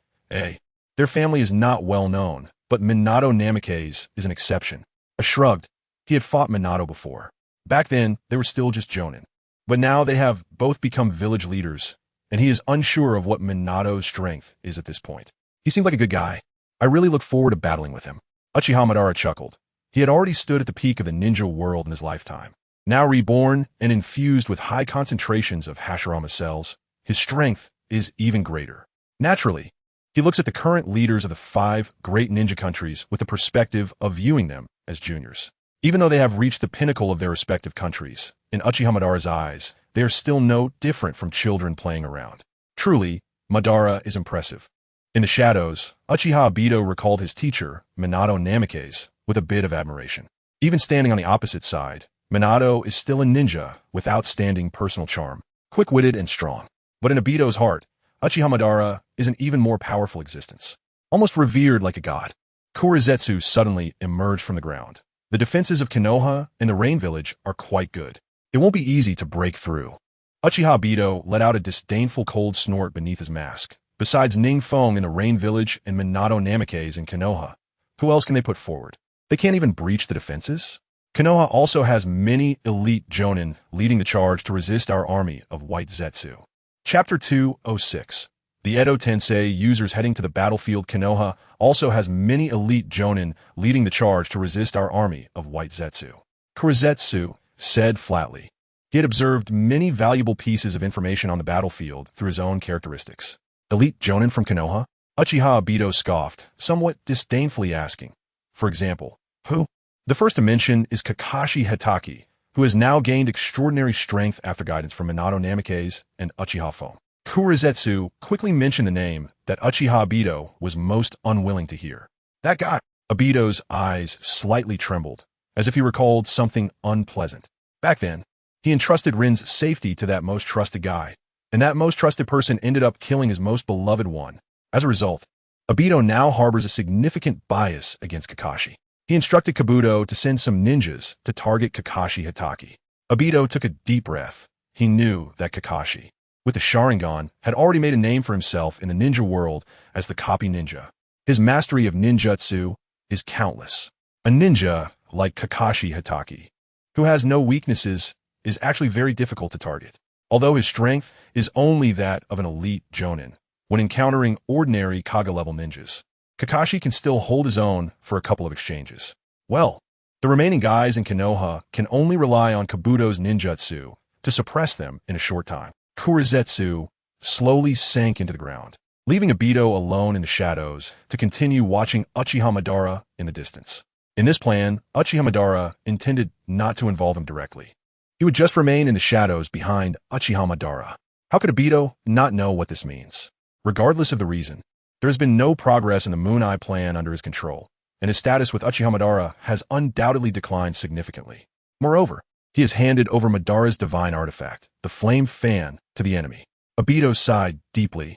Their family is not well known, but Minato Namikaze is an exception. Shrugged. He had fought Minato before. Back then, they were still just Jonin. But now they have both become village leaders, and he is unsure of what Minato's strength is at this point. He seemed like a good guy. I really look forward to battling with him. Uchiha Madara chuckled. He had already stood at the peak of the ninja world in his lifetime. Now reborn and infused with high concentrations of Hashirama cells, his strength is even greater. Naturally, he looks at the current leaders of the 5 great ninja countries with the perspective of viewing them as juniors. Even though they have reached the pinnacle of their respective countries, in Uchiha Madara's eyes, they are still no different from children playing around. Truly, Madara is impressive. In the shadows, Uchiha Obito recalled his teacher, Minato Namikaze, with a bit of admiration. Even standing on the opposite side, Minato is still a ninja with outstanding personal charm, quick-witted and strong. But in Obito's heart, Uchiha Madara is an even more powerful existence, almost revered like a god. Kurizetsu suddenly emerged from the ground. The defenses of Konoha and the Rain Village are quite good. It won't be easy to break through. Uchiha Obito let out a disdainful cold snort beneath his mask. Besides NingFeng in the Rain Village and Minato Namikaze in Konoha, who else can they put forward? They can't even breach the defenses? Konoha also has many elite Jonin leading the charge to resist our army of White Zetsu. Chapter 206. The Edo Tensei users heading to the battlefield. Konoha also has many elite Jonin leading the charge to resist our army of White Zetsu. Kurizetsu said flatly. He had observed many valuable pieces of information on the battlefield through his own characteristics. Elite Jonin from Konoha? Uchiha Obito scoffed, somewhat disdainfully asking. For example, who? The first to mention is Kakashi Hatake, who has now gained extraordinary strength after guidance from Minato Namikaze and Uchiha Fong. Kurizetsu quickly mentioned the name that Uchiha Obito was most unwilling to hear. That guy. Obito's eyes slightly trembled, as if he recalled something unpleasant. Back then, he entrusted Rin's safety to that most trusted guy, and that most trusted person ended up killing his most beloved one. As a result, Obito now harbors a significant bias against Kakashi. He instructed Kabuto to send some ninjas to target Kakashi Hatake. Obito took a deep breath. He knew that Kakashi, with the Sharingan, had already made a name for himself in the ninja world as the copy ninja. His mastery of ninjutsu is countless. A ninja like Kakashi Hatake, who has no weaknesses, is actually very difficult to target. Although his strength is only that of an elite Jonin, when encountering ordinary Kaga-level ninjas, Kakashi can still hold his own for a couple of exchanges. Well, the remaining guys in Konoha can only rely on Kabuto's ninjutsu to suppress them in a short time. Kurizetsu slowly sank into the ground, leaving Obito alone in the shadows to continue watching Uchiha Madara in the distance. In this plan, Uchiha Madara intended not to involve him directly. He would just remain in the shadows behind Uchiha Madara. How could Obito not know what this means? Regardless of the reason, there has been no progress in the Moon Eye plan under his control, and his status with Uchiha Madara has undoubtedly declined significantly. Moreover, he has handed over Madara's divine artifact, the Flame Fan, to the enemy. Obito sighed deeply,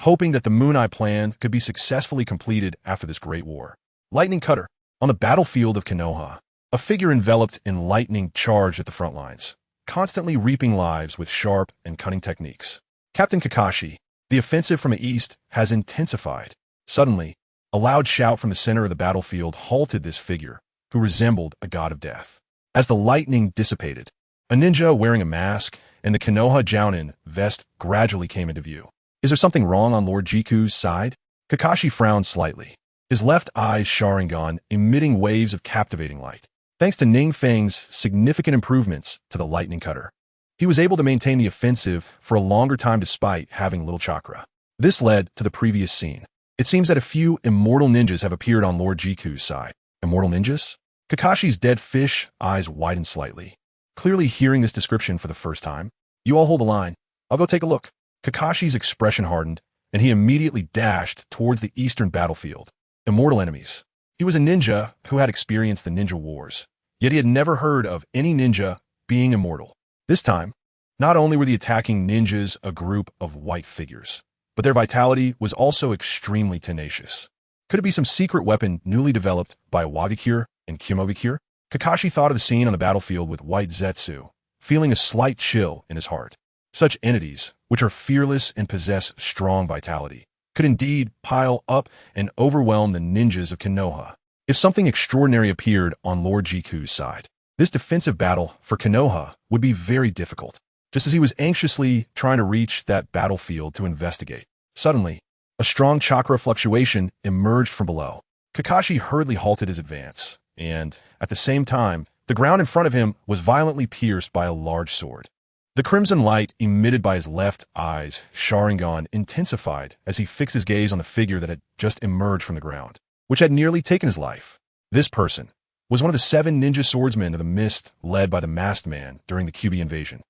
hoping that the Moon Eye plan could be successfully completed after this great war. Lightning Cutter. On the battlefield of Konoha, a figure enveloped in lightning charged at the front lines, constantly reaping lives with sharp and cunning techniques. Captain Kakashi. The offensive from the east has intensified. Suddenly, a loud shout from the center of the battlefield halted this figure, who resembled a god of death. As the lightning dissipated, a ninja wearing a mask and the Konoha Jounin vest gradually came into view. Is there something wrong on Lord Jiku's side? Kakashi frowned slightly. his left eye's Sharingan emitting waves of captivating light. Thanks to NingFeng's significant improvements to the lightning cutter, he was able to maintain the offensive for a longer time despite having little chakra. This led to the previous scene. It seems that a few immortal ninjas have appeared on Lord Jiku's side. Immortal ninjas? Kakashi's dead fish eyes widened slightly, clearly hearing this description for the first time. You all hold the line. I'll go take a look. Kakashi's expression hardened, and he immediately dashed towards the eastern battlefield. Immortal enemies. He was a ninja who had experienced the ninja wars, yet he had never heard of any ninja being immortal. This time, not only were the attacking ninjas a group of white figures, but their vitality was also extremely tenacious. Could it be some secret weapon newly developed by Wagikure and Kimogikure? Kakashi thought of the scene on the battlefield with White Zetsu, feeling a slight chill in his heart. Such entities, which are fearless and possess strong vitality, could indeed pile up and overwhelm the ninjas of Konoha. If something extraordinary appeared on Lord Jiku's side, this defensive battle for Konoha would be very difficult. Just as he was anxiously trying to reach that battlefield to investigate, suddenly, a strong chakra fluctuation emerged from below. Kakashi hurriedly halted his advance, and, at the same time, the ground in front of him was violently pierced by a large sword. The crimson light emitted by his left eye's Sharingan intensified as he fixed his gaze on the figure that had just emerged from the ground, which had nearly taken his life. This person was one of the 7 ninja swordsmen of the mist led by the masked man during the Kyuubi invasion.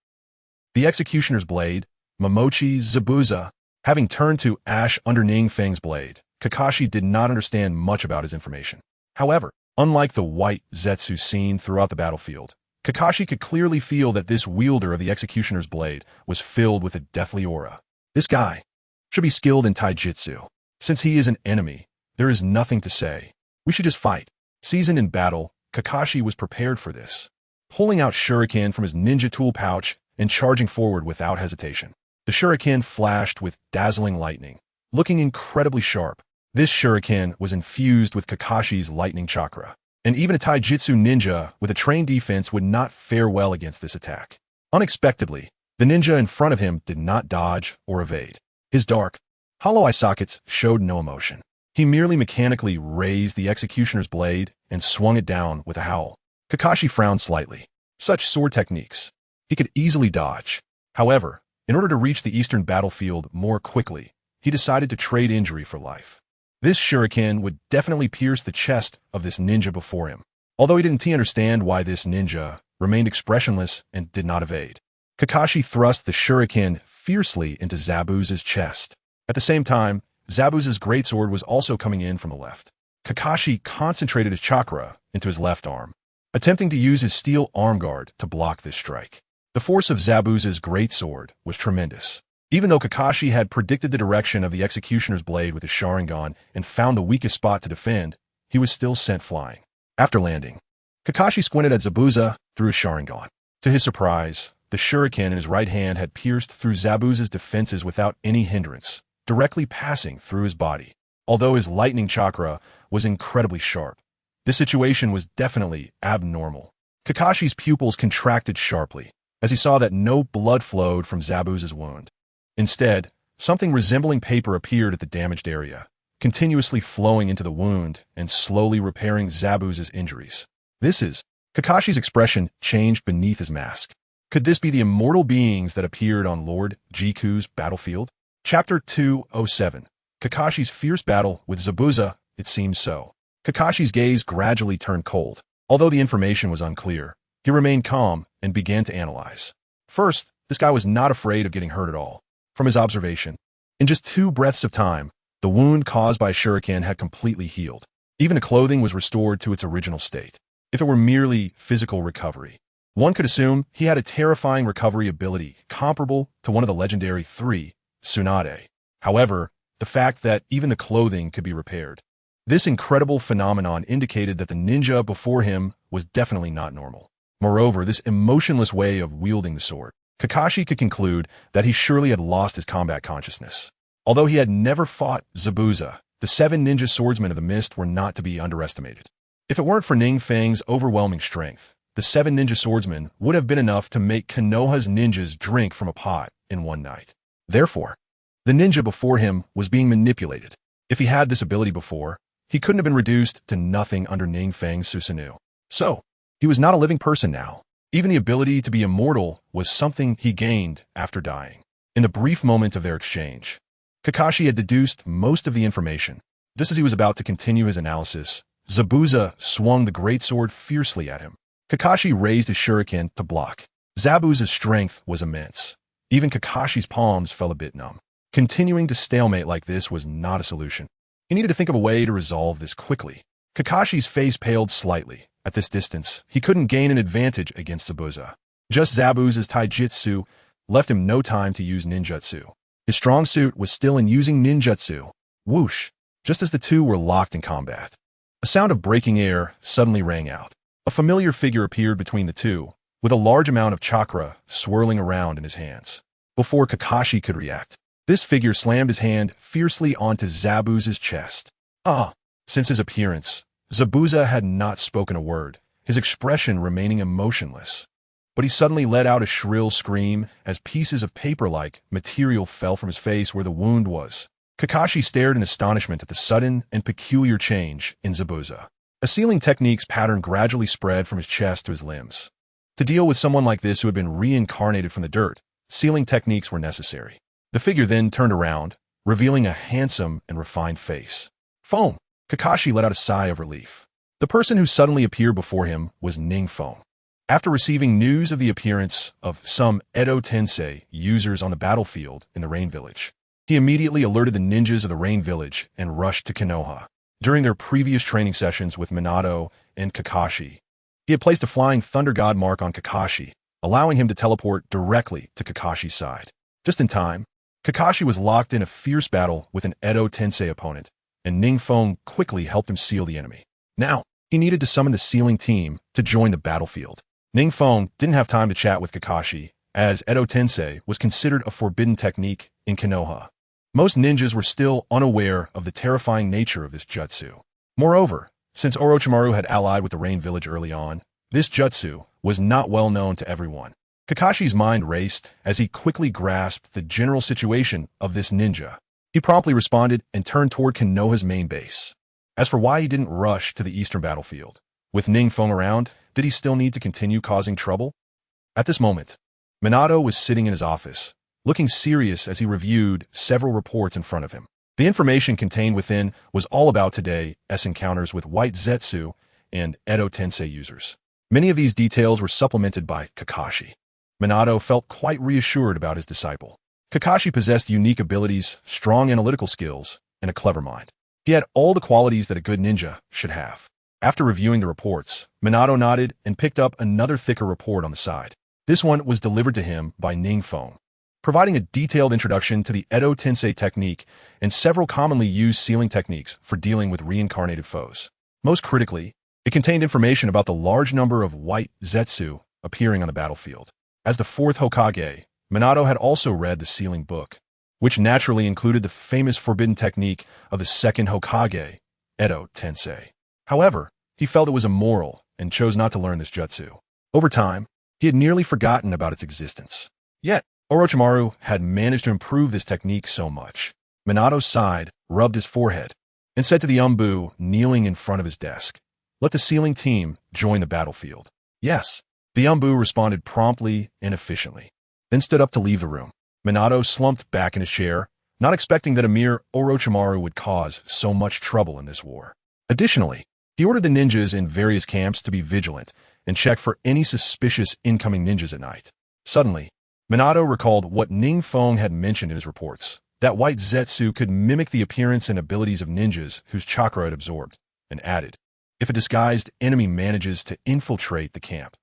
The executioner's blade, Momochi Zabuza, having turned to ash under NingFeng's blade, Kakashi did not understand much about his information. However, unlike the white Zetsu seen throughout the battlefield, Kakashi could clearly feel that this wielder of the executioner's blade was filled with a deathly aura. This guy should be skilled in taijutsu. Since he is an enemy, there is nothing to say. We should just fight. Seasoned in battle, Kakashi was prepared for this, pulling out shuriken from his ninja tool pouch and charging forward without hesitation. The shuriken flashed with dazzling lightning, looking incredibly sharp. This shuriken was infused with Kakashi's lightning chakra, and even a taijutsu ninja with a trained defense would not fare well against this attack. Unexpectedly, the ninja in front of him did not dodge or evade. His dark, hollow eye sockets showed no emotion. He merely mechanically raised the executioner's blade and swung it down with a howl. Kakashi frowned slightly. Such sword techniques he could easily dodge. However, in order to reach the eastern battlefield more quickly, he decided to trade injury for life. This shuriken would definitely pierce the chest of this ninja before him, although he didn't understand why this ninja remained expressionless and did not evade. Kakashi thrust the shuriken fiercely into Zabuza's chest. At the same time, Zabuza's greatsword was also coming in from the left. Kakashi concentrated his chakra into his left arm, attempting to use his steel arm guard to block this strike. The force of Zabuza's greatsword was tremendous. Even though Kakashi had predicted the direction of the executioner's blade with his Sharingan and found the weakest spot to defend, he was still sent flying. After landing, Kakashi squinted at Zabuza through his Sharingan. To his surprise, the shuriken in his right hand had pierced through Zabuza's defenses without any hindrance, directly passing through his body. Although his lightning chakra was incredibly sharp, this situation was definitely abnormal. Kakashi's pupils contracted sharply as he saw that no blood flowed from Zabuza's wound. Instead, something resembling paper appeared at the damaged area, continuously flowing into the wound and slowly repairing Zabuza's injuries. Kakashi's expression changed beneath his mask. Could this be the immortal beings that appeared on Lord Jiku's battlefield? Chapter 207. Kakashi's fierce battle with Zabuza. It seemed so. Kakashi's gaze gradually turned cold. Although the information was unclear, he remained calm and began to analyze. First, this guy was not afraid of getting hurt at all. From his observation, in just 2 breaths of time, the wound caused by shuriken had completely healed. Even the clothing was restored to its original state. If it were merely physical recovery, one could assume he had a terrifying recovery ability comparable to one of the legendary 3 Tsunade. However, the fact that even the clothing could be repaired, this incredible phenomenon indicated that the ninja before him was definitely not normal. Moreover, this emotionless way of wielding the sword, Kakashi could conclude that he surely had lost his combat consciousness. Although he had never fought Zabuza, the 7 ninja swordsmen of the mist were not to be underestimated. If it weren't for NingFeng's overwhelming strength, the 7 ninja swordsmen would have been enough to make Konoha's ninjas drink from a pot in one night. Therefore, the ninja before him was being manipulated. If he had this ability before, he couldn't have been reduced to nothing under NingFeng's Susanoo. So, he was not a living person now. Even the ability to be immortal was something he gained after dying. In the brief moment of their exchange, Kakashi had deduced most of the information. Just as he was about to continue his analysis, Zabuza swung the greatsword fiercely at him. Kakashi raised his shuriken to block. Zabuza's strength was immense. Even Kakashi's palms felt a bit numb. Continuing to stalemate like this was not a solution. He needed to think of a way to resolve this quickly. Kakashi's face paled slightly. At this distance, he couldn't gain an advantage against Zabuza. Just Zabuza's taijutsu left him no time to use ninjutsu. His strong suit was still in using ninjutsu. Whoosh! Just as the two were locked in combat, a sound of breaking air suddenly rang out. A familiar figure appeared between the two, with a large amount of chakra swirling around in his hands. Before Kakashi could react, this figure slammed his hand fiercely onto Zabuza's chest. Since his appearance, Zabuza had not spoken a word, his expression remaining emotionless. But he suddenly let out a shrill scream as pieces of paper-like material fell from his face where the wound was. Kakashi stared in astonishment at the sudden and peculiar change in Zabuza. A sealing technique's pattern gradually spread from his chest to his limbs. To deal with someone like this who had been reincarnated from the dirt, sealing techniques were necessary. The figure then turned around, revealing a handsome and refined face. Foam! Kakashi let out a sigh of relief. The person who suddenly appeared before him was NingFeng. After receiving news of the appearance of some Edo Tensei users on the battlefield in the Rain Village, he immediately alerted the ninjas of the Rain Village and rushed to Konoha. During their previous training sessions with Minato and Kakashi, he had placed a flying Thunder God mark on Kakashi, allowing him to teleport directly to Kakashi's side. Just in time, Kakashi was locked in a fierce battle with an Edo Tensei opponent, and NingFeng quickly helped him seal the enemy. Now, he needed to summon the sealing team to join the battlefield. NingFeng didn't have time to chat with Kakashi, as Edo Tensei was considered a forbidden technique in Konoha. Most ninjas were still unaware of the terrifying nature of this jutsu. Moreover, since Orochimaru had allied with the Rain Village early on, this jutsu was not well known to everyone. Kakashi's mind raced as he quickly grasped the general situation of this ninja. He promptly responded and turned toward Konoha's main base. As for why he didn't rush to the eastern battlefield, with NingFeng around, did he still need to continue causing trouble? At this moment, Minato was sitting in his office, looking serious as he reviewed several reports in front of him. The information contained within was all about today's encounters with White Zetsu and Edo Tensei users. Many of these details were supplemented by Kakashi. Minato felt quite reassured about his disciple. Kakashi possessed unique abilities, strong analytical skills, and a clever mind. He had all the qualities that a good ninja should have. After reviewing the reports, Minato nodded and picked up another thicker report on the side. This one was delivered to him by NingFeng, providing a detailed introduction to the Edo Tensei technique and several commonly used sealing techniques for dealing with reincarnated foes. Most critically, it contained information about the large number of White Zetsu appearing on the battlefield. As the fourth Hokage, Minato had also read the sealing book, which naturally included the famous forbidden technique of the second Hokage, Edo Tensei. However, he felt it was immoral and chose not to learn this jutsu. Over time, he had nearly forgotten about its existence. Yet, Orochimaru had managed to improve this technique so much. Minato sighed, rubbed his forehead, and said to the Umbu kneeling in front of his desk, "Let the sealing team join the battlefield." Yes, the Umbu responded promptly and efficiently, then stood up to leave the room. Minato slumped back in his chair, not expecting that a mere Orochimaru would cause so much trouble in this war. Additionally, he ordered the ninjas in various camps to be vigilant and check for any suspicious incoming ninjas at night. Suddenly, Minato recalled what NingFeng had mentioned in his reports, that White Zetsu could mimic the appearance and abilities of ninjas whose chakra it absorbed, and added, if a disguised enemy manages to infiltrate the camp,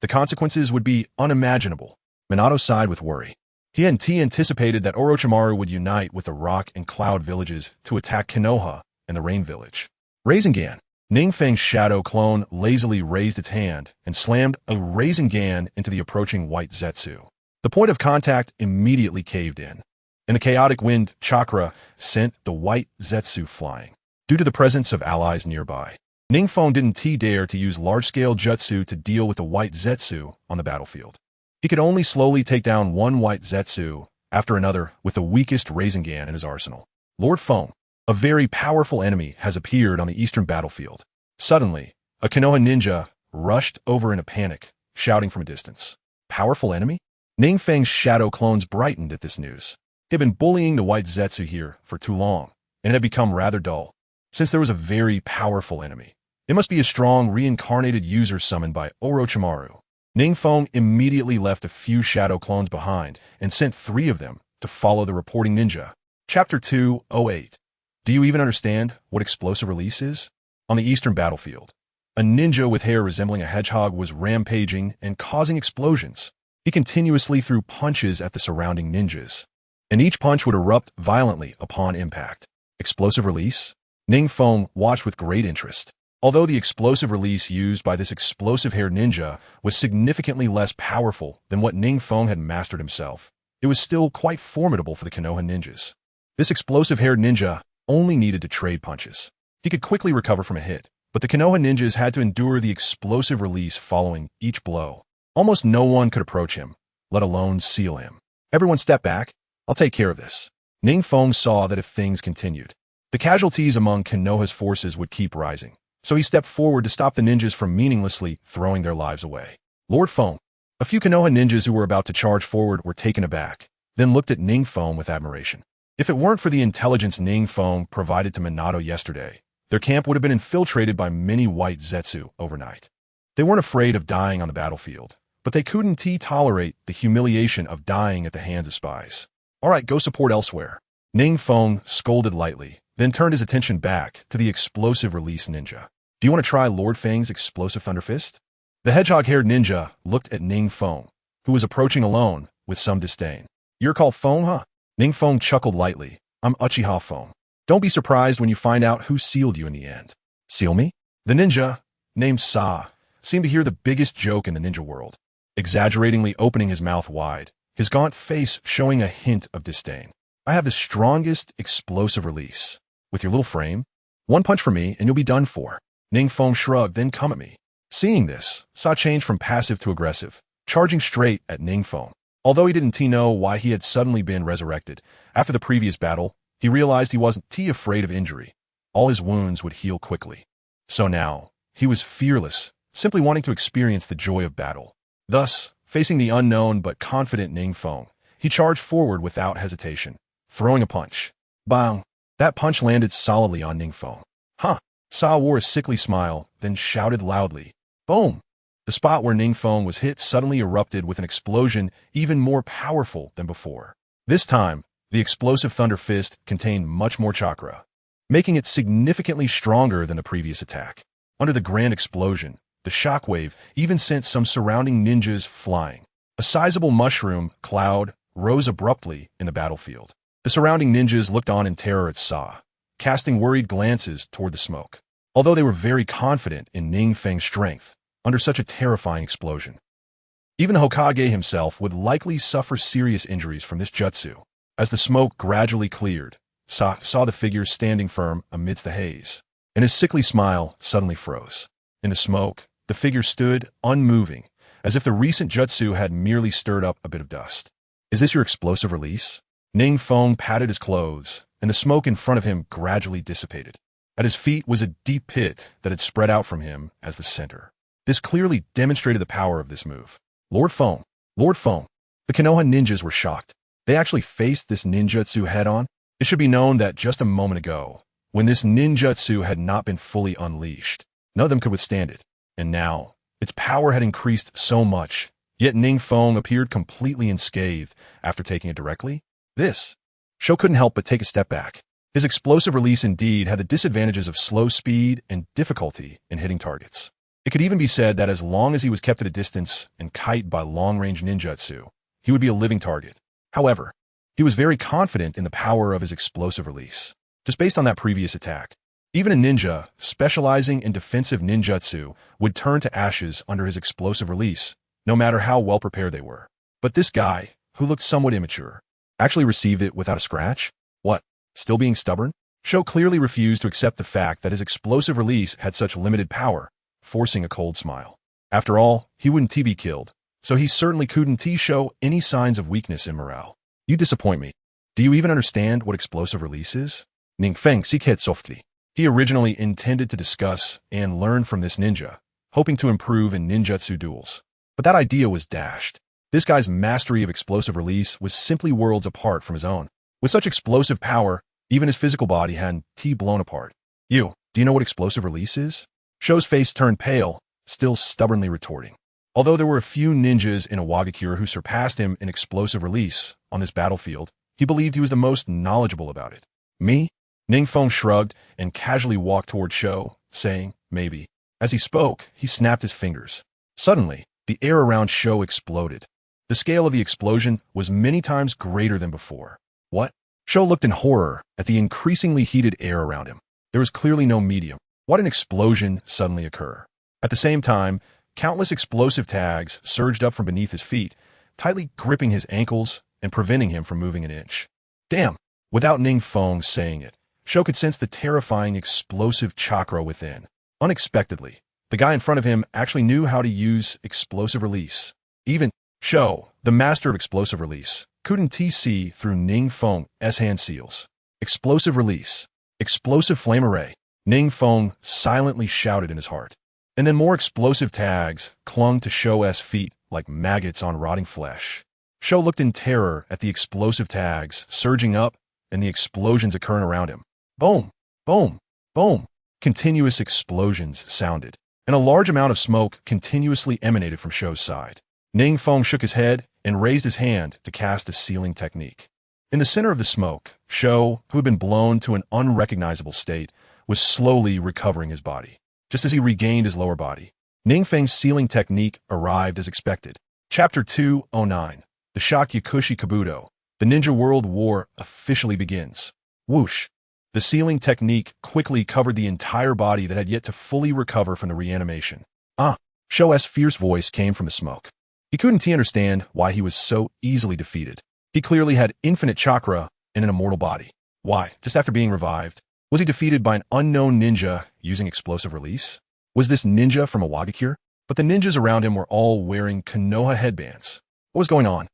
the consequences would be unimaginable. Minato sighed with worry. He had anticipated that Orochimaru would unite with the Rock and Cloud villages to attack Konoha and the Rain Village. Rasengan. NingFeng's shadow clone lazily raised its hand and slammed a Rasengan into the approaching White Zetsu. The point of contact immediately caved in, and the chaotic wind chakra sent the White Zetsu flying. Due to the presence of allies nearby, NingFeng didn't dare to use large-scale jutsu to deal with the White Zetsu on the battlefield. He could only slowly take down one White Zetsu after another with the weakest Rasengan in his arsenal. Lord Feng. A very powerful enemy has appeared on the eastern battlefield. Suddenly, a Konoha ninja rushed over in a panic, shouting from a distance. Powerful enemy? NingFeng's shadow clones brightened at this news. He had been bullying the white Zetsu here for too long, and had become rather dull. Since there was a very powerful enemy, it must be a strong reincarnated user summoned by Orochimaru. NingFeng immediately left a few shadow clones behind and sent 3 of them to follow the reporting ninja. Chapter 208. Do you even understand what explosive release is? On the eastern battlefield, a ninja with hair resembling a hedgehog was rampaging and causing explosions. He continuously threw punches at the surrounding ninjas, and each punch would erupt violently upon impact. Explosive release? NingFeng watched with great interest. Although the explosive release used by this explosive-haired ninja was significantly less powerful than what NingFeng had mastered himself, it was still quite formidable for the Konoha ninjas. This explosive-haired ninja only needed to trade punches. He could quickly recover from a hit, but the Konoha ninjas had to endure the explosive release following each blow. Almost no one could approach him, let alone seal him. Everyone step back. I'll take care of this. NingFeng saw that if things continued, the casualties among Konoha's forces would keep rising, so he stepped forward to stop the ninjas from meaninglessly throwing their lives away. Lord Feng. A few Konoha ninjas who were about to charge forward were taken aback, then looked at NingFeng with admiration. If it weren't for the intelligence NingFeng provided to Minato yesterday, their camp would have been infiltrated by many white Zetsu overnight. They weren't afraid of dying on the battlefield, but they couldn't tolerate the humiliation of dying at the hands of spies. All right, go support elsewhere. NingFeng scolded lightly, then turned his attention back to the explosive release ninja. Do you want to try Lord Feng's explosive Thunder Fist? The hedgehog-haired ninja looked at NingFeng, who was approaching alone, with some disdain. You're called Feng, huh? NingFeng chuckled lightly. I'm Uchiha Feng. Don't be surprised when you find out who sealed you in the end. Seal me? The ninja, named Sa, seemed to hear the biggest joke in the ninja world, exaggeratingly opening his mouth wide, his gaunt face showing a hint of disdain. I have the strongest explosive release. With your little frame, 1 punch for me and you'll be done for. NingFeng shrugged, then come at me. Seeing this, Sa changed from passive to aggressive, charging straight at NingFeng. Although he didn't know why he had suddenly been resurrected, after the previous battle, he realized he wasn't afraid of injury. All his wounds would heal quickly. So now, he was fearless, simply wanting to experience the joy of battle. Thus, facing the unknown but confident NingFeng, he charged forward without hesitation, throwing a punch. Bang! That punch landed solidly on NingFeng. Huh! Sa wore a sickly smile, then shouted loudly. Boom! The spot where NingFeng was hit suddenly erupted with an explosion even more powerful than before. This time, the explosive Thunder Fist contained much more chakra, making it significantly stronger than the previous attack. Under the grand explosion, the shockwave even sent some surrounding ninjas flying. A sizable mushroom cloud rose abruptly in the battlefield. The surrounding ninjas looked on in terror at Sa, casting worried glances toward the smoke. Although they were very confident in NingFeng's strength, under such a terrifying explosion, even the Hokage himself would likely suffer serious injuries from this jutsu. As the smoke gradually cleared, Sa saw the figure standing firm amidst the haze, and his sickly smile suddenly froze. In the smoke, the figure stood unmoving, as if the recent jutsu had merely stirred up a bit of dust. Is this your explosive release? NingFeng patted his clothes, and the smoke in front of him gradually dissipated. At his feet was a deep pit that had spread out from him as the center. This clearly demonstrated the power of this move. Lord Feng. The Konoha ninjas were shocked. They actually faced this ninjutsu head-on. It should be known that just a moment ago, when this ninjutsu had not been fully unleashed, none of them could withstand it. And now, its power had increased so much, yet NingFeng appeared completely unscathed after taking it directly. Sho couldn't help but take a step back. His explosive release indeed had the disadvantages of slow speed and difficulty in hitting targets. It could even be said that as long as he was kept at a distance and kite by long-range ninjutsu, he would be a living target. However, he was very confident in the power of his explosive release, just based on that previous attack. Even a ninja, specializing in defensive ninjutsu, would turn to ashes under his explosive release, no matter how well prepared they were. But this guy, who looked somewhat immature, actually received it without a scratch? What? Still being stubborn? Sho clearly refused to accept the fact that his explosive release had such limited power, forcing a cold smile. After all, he wouldn't be killed, so he certainly couldn't show any signs of weakness in morale. You disappoint me. Do you even understand what explosive release is? NingFeng Sikhet. He originally intended to discuss and learn from this ninja, hoping to improve in ninjutsu duels. But that idea was dashed. This guy's mastery of explosive release was simply worlds apart from his own. With such explosive power, even his physical body had blown apart. Do you know what explosive release is? Sho's face turned pale, still stubbornly retorting. Although there were a few ninjas in Awagakure who surpassed him in explosive release on this battlefield, he believed he was the most knowledgeable about it. Me? NingFeng shrugged and casually walked toward Sho, saying, maybe. As he spoke, he snapped his fingers. Suddenly, the air around Sho exploded. The scale of the explosion was many times greater than before. What? Sho looked in horror at the increasingly heated air around him. There was clearly no medium. Why did an explosion suddenly occur? At the same time, countless explosive tags surged up from beneath his feet, tightly gripping his ankles and preventing him from moving an inch. Damn! Without NingFeng saying it, Sho could sense the terrifying explosive chakra within. Unexpectedly, the guy in front of him actually knew how to use explosive release. Even Sho, the master of explosive release, couldn't see through NingFeng's hand seals. Explosive release. Explosive flame array. NingFeng silently shouted in his heart. And then more explosive tags clung to Sho's feet like maggots on rotting flesh. Sho looked in terror at the explosive tags surging up and the explosions occurring around him. Boom! Boom! Boom! Continuous explosions sounded, and a large amount of smoke continuously emanated from Sho's side. NingFeng shook his head and raised his hand to cast a sealing technique. In the center of the smoke, Sho, who had been blown to an unrecognizable state, was slowly recovering his body. Just as he regained his lower body, NingFeng's sealing technique arrived as expected. Chapter 209. The Shakyakushi Kabuto. The Ninja World War officially begins. Whoosh! The sealing technique quickly covered the entire body that had yet to fully recover from the reanimation. Sho's fierce voice came from the smoke. He couldn't understand why he was so easily defeated. He clearly had infinite chakra and an immortal body. Why, just after being revived, was he defeated by an unknown ninja using explosive release? Was this ninja from Awagakure? But the ninjas around him were all wearing Konoha headbands. What was going on?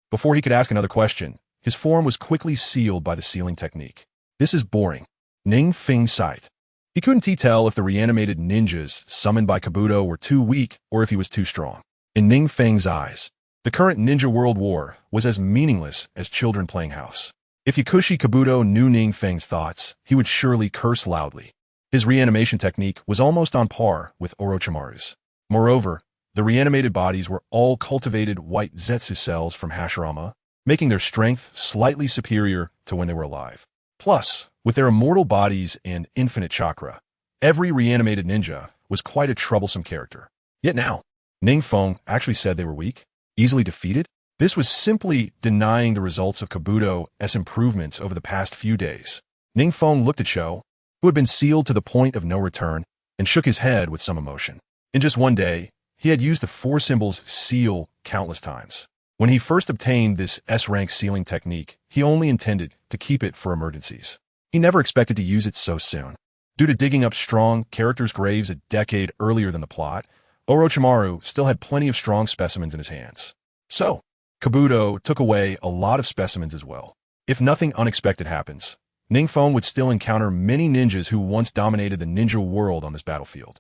Before he could ask another question, his form was quickly sealed by the sealing technique. This is boring. NingFeng sighed. He couldn't tell if the reanimated ninjas summoned by Kabuto were too weak or if he was too strong. In NingFeng's eyes, the current Ninja World War was as meaningless as children playing house. If Yakushi Kabuto knew NingFeng's thoughts, he would surely curse loudly. His reanimation technique was almost on par with Orochimaru's. Moreover, the reanimated bodies were all cultivated white Zetsu cells from Hashirama, making their strength slightly superior to when they were alive. Plus, with their immortal bodies and infinite chakra, every reanimated ninja was quite a troublesome character. Yet now, NingFeng actually said they were weak, easily defeated? This was simply denying the results of Kabuto's improvements over the past few days. NingFeng looked at Sho, who had been sealed to the point of no return, and shook his head with some emotion. In just one day, he had used the 4 symbols seal countless times. When he first obtained this S-rank sealing technique, he only intended to keep it for emergencies. He never expected to use it so soon. Due to digging up strong characters' graves a decade earlier than the plot, Orochimaru still had plenty of strong specimens in his hands. So, Kabuto took away a lot of specimens as well. If nothing unexpected happens, NingFeng would still encounter many ninjas who once dominated the ninja world on this battlefield.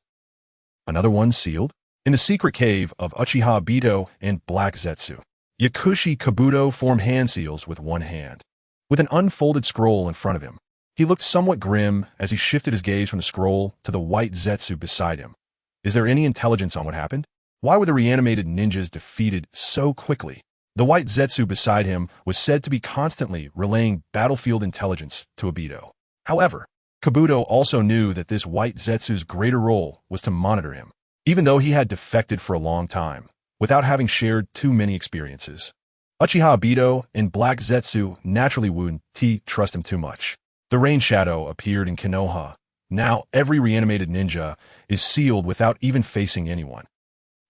Another one sealed? In the secret cave of Uchiha Obito and Black Zetsu, Yakushi Kabuto formed hand seals with one hand. With an unfolded scroll in front of him, he looked somewhat grim as he shifted his gaze from the scroll to the white Zetsu beside him. Is there any intelligence on what happened? Why were the reanimated ninjas defeated so quickly? The white Zetsu beside him was said to be constantly relaying battlefield intelligence to Obito. However, Kabuto also knew that this white Zetsu's greater role was to monitor him, even though he had defected for a long time, without having shared too many experiences. Uchiha Obito and Black Zetsu naturally wouldn't trust him too much. The rain shadow appeared in Konoha. Now every reanimated ninja is sealed without even facing anyone.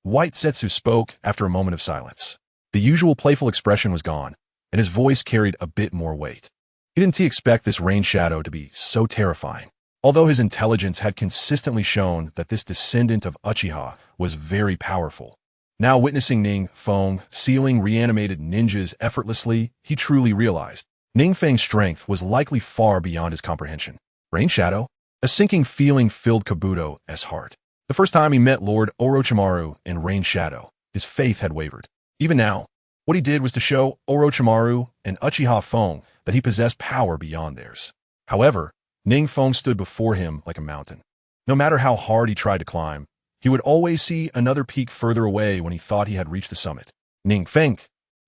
White Zetsu spoke after a moment of silence. The usual playful expression was gone, and his voice carried a bit more weight. He didn't expect this rain shadow to be so terrifying. Although his intelligence had consistently shown that this descendant of Uchiha was very powerful, now witnessing NingFeng sealing reanimated ninjas effortlessly, he truly realized NingFeng's strength was likely far beyond his comprehension. Rain Shadow? A sinking feeling filled Kabuto's heart. The first time he met Lord Orochimaru in Rain Shadow, his faith had wavered. Even now, what he did was to show Orochimaru and Uchiha Feng that he possessed power beyond theirs. However, NingFeng stood before him like a mountain. No matter how hard he tried to climb, he would always see another peak further away when he thought he had reached the summit. NingFeng.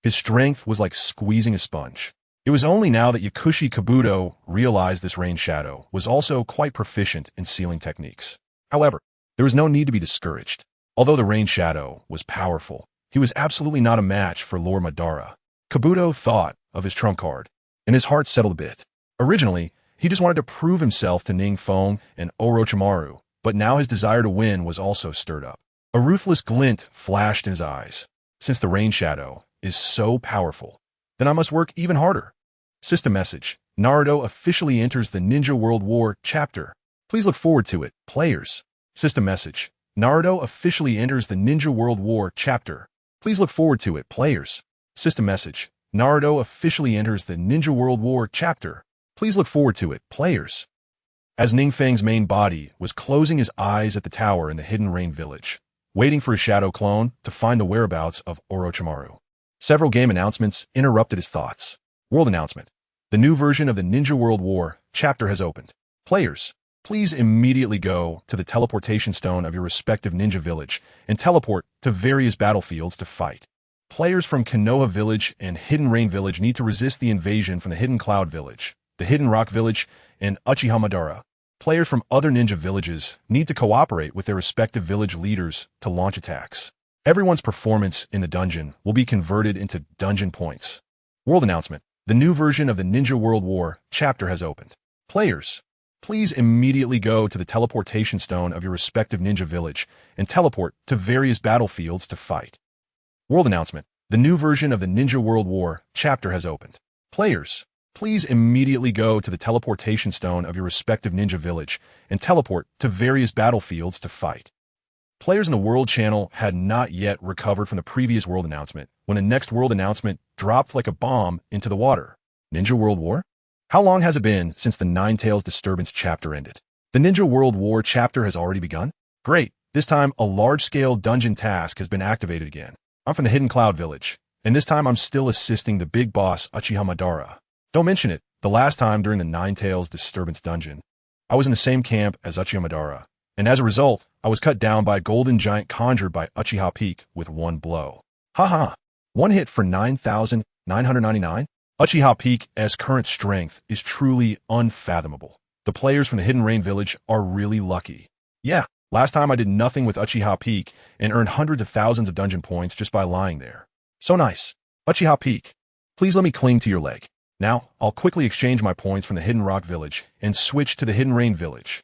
His strength was like squeezing a sponge. It was only now that Yakushi Kabuto realized this Rain Shadow was also quite proficient in sealing techniques. However, there was no need to be discouraged. Although the Rain Shadow was powerful, he was absolutely not a match for Lord Madara. Kabuto thought of his trump card, and his heart settled a bit. Originally, he just wanted to prove himself to NingFeng and Orochimaru, but now his desire to win was also stirred up. A ruthless glint flashed in his eyes. Since the Rain Shadow is so powerful, then I must work even harder. System message. Naruto officially enters the Ninja World War chapter. Please look forward to it, players. System message. Naruto officially enters the Ninja World War chapter. Please look forward to it, players. System message. Naruto officially enters the Ninja World War chapter. Please look forward to it, players. As NingFeng's main body was closing his eyes at the tower in the Hidden Rain Village, waiting for his shadow clone to find the whereabouts of Orochimaru, several game announcements interrupted his thoughts. World announcement. The new version of the Ninja World War chapter has opened. Players, please immediately go to the teleportation stone of your respective ninja village and teleport to various battlefields to fight. Players from Konoha Village and Hidden Rain Village need to resist the invasion from the Hidden Cloud Village, the Hidden Rock Village, and Uchiha Madara. Players from other ninja villages need to cooperate with their respective village leaders to launch attacks. Everyone's performance in the dungeon will be converted into dungeon points. World announcement. The new version of the Ninja World War chapter has opened. Players, please immediately go to the teleportation stone of your respective ninja village and teleport to various battlefields to fight. World announcement. The new version of the Ninja World War chapter has opened. Players, please immediately go to the teleportation stone of your respective ninja village and teleport to various battlefields to fight. Players in the World Channel had not yet recovered from the previous world announcement when the next world announcement dropped like a bomb into the water. Ninja World War? How long has it been since the Nine Tails Disturbance chapter ended? The Ninja World War chapter has already begun? Great. This time, a large-scale dungeon task has been activated again. I'm from the Hidden Cloud Village, and this time I'm still assisting the big boss Uchiha Madara. Don't mention it. The last time during the Nine Tails Disturbance dungeon, I was in the same camp as Uchiha Madara, and as a result, I was cut down by a golden giant conjured by Uchiha Peak with one blow. Haha. One hit for 9,999? Uchiha Peak's current strength is truly unfathomable. The players from the Hidden Rain Village are really lucky. Yeah, last time I did nothing with Uchiha Peak and earned hundreds of thousands of dungeon points just by lying there. So nice. Uchiha Peak, please let me cling to your leg. Now, I'll quickly exchange my points from the Hidden Rock Village and switch to the Hidden Rain Village.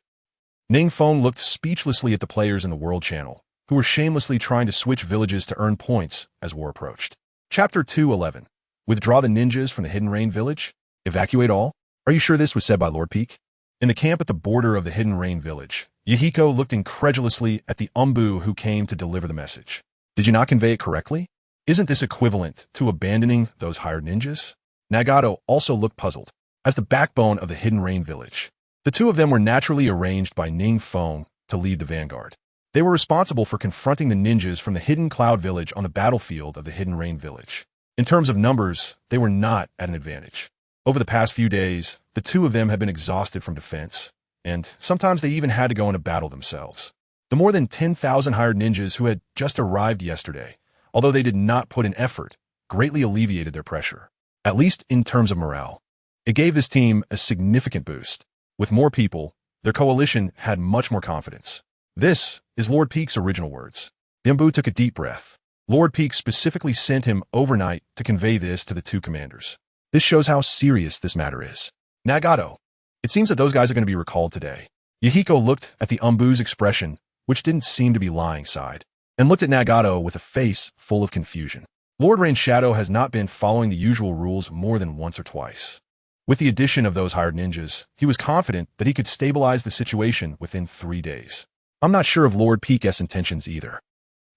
NingFeng looked speechlessly at the players in the World Channel, who were shamelessly trying to switch villages to earn points as war approached. Chapter 2:11. Withdraw the ninjas from the Hidden Rain Village? Evacuate all? Are you sure this was said by Lord Peak? In the camp at the border of the Hidden Rain Village, Yahiko looked incredulously at the Umbu who came to deliver the message. Did you not convey it correctly? Isn't this equivalent to abandoning those hired ninjas? Nagato also looked puzzled. As the backbone of the Hidden Rain Village, the two of them were naturally arranged by NingFeng to lead the vanguard. They were responsible for confronting the ninjas from the Hidden Cloud Village on the battlefield of the Hidden Rain Village. In terms of numbers, they were not at an advantage. Over the past few days, the two of them had been exhausted from defense, and sometimes they even had to go into battle themselves. The more than 10,000 hired ninjas who had just arrived yesterday, although they did not put in effort, greatly alleviated their pressure, at least in terms of morale. It gave this team a significant boost. With more people, their coalition had much more confidence. This is Lord Peak's original words. The Umbu took a deep breath. Lord Peak specifically sent him overnight to convey this to the two commanders. This shows how serious this matter is. Nagato. It seems that those guys are going to be recalled today. Yahiko looked at the Umbu's expression, which didn't seem to be lying side, and looked at Nagato with a face full of confusion. Lord Rain Shadow has not been following the usual rules more than once or twice. With the addition of those hired ninjas, he was confident that he could stabilize the situation within 3 days. I'm not sure of Lord Peak's intentions either.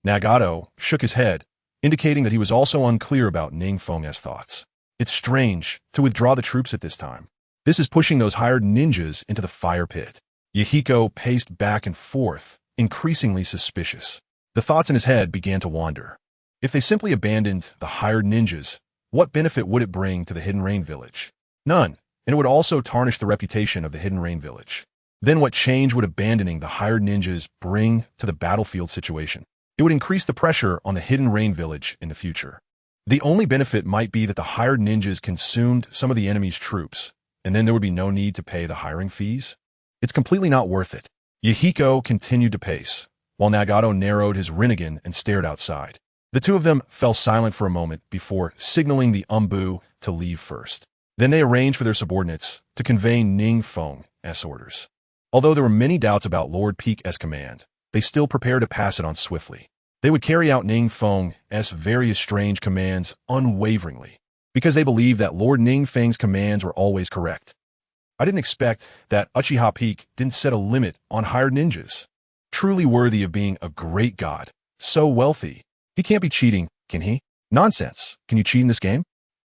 Nagato shook his head, indicating that he was also unclear about NingFeng's thoughts. It's strange to withdraw the troops at this time. This is pushing those hired ninjas into the fire pit. Yahiko paced back and forth, increasingly suspicious. The thoughts in his head began to wander. If they simply abandoned the hired ninjas, what benefit would it bring to the Hidden Rain Village? None, and it would also tarnish the reputation of the Hidden Rain Village. Then what change would abandoning the hired ninjas bring to the battlefield situation? It would increase the pressure on the Hidden Rain Village in the future. The only benefit might be that the hired ninjas consumed some of the enemy's troops, and then there would be no need to pay the hiring fees. It's completely not worth it. Yahiko continued to pace, while Nagato narrowed his Rinnegan and stared outside. The two of them fell silent for a moment before signaling the Umbu to leave first. Then they arranged for their subordinates to convey NingFeng's orders. Although there were many doubts about Lord Peak's command, they still prepared to pass it on swiftly. They would carry out NingFeng's various strange commands unwaveringly, because they believed that Lord NingFeng's commands were always correct. I didn't expect that Uchiha Peak didn't set a limit on hired ninjas. Truly worthy of being a great god. So wealthy. He can't be cheating, can he? Nonsense. Can you cheat in this game?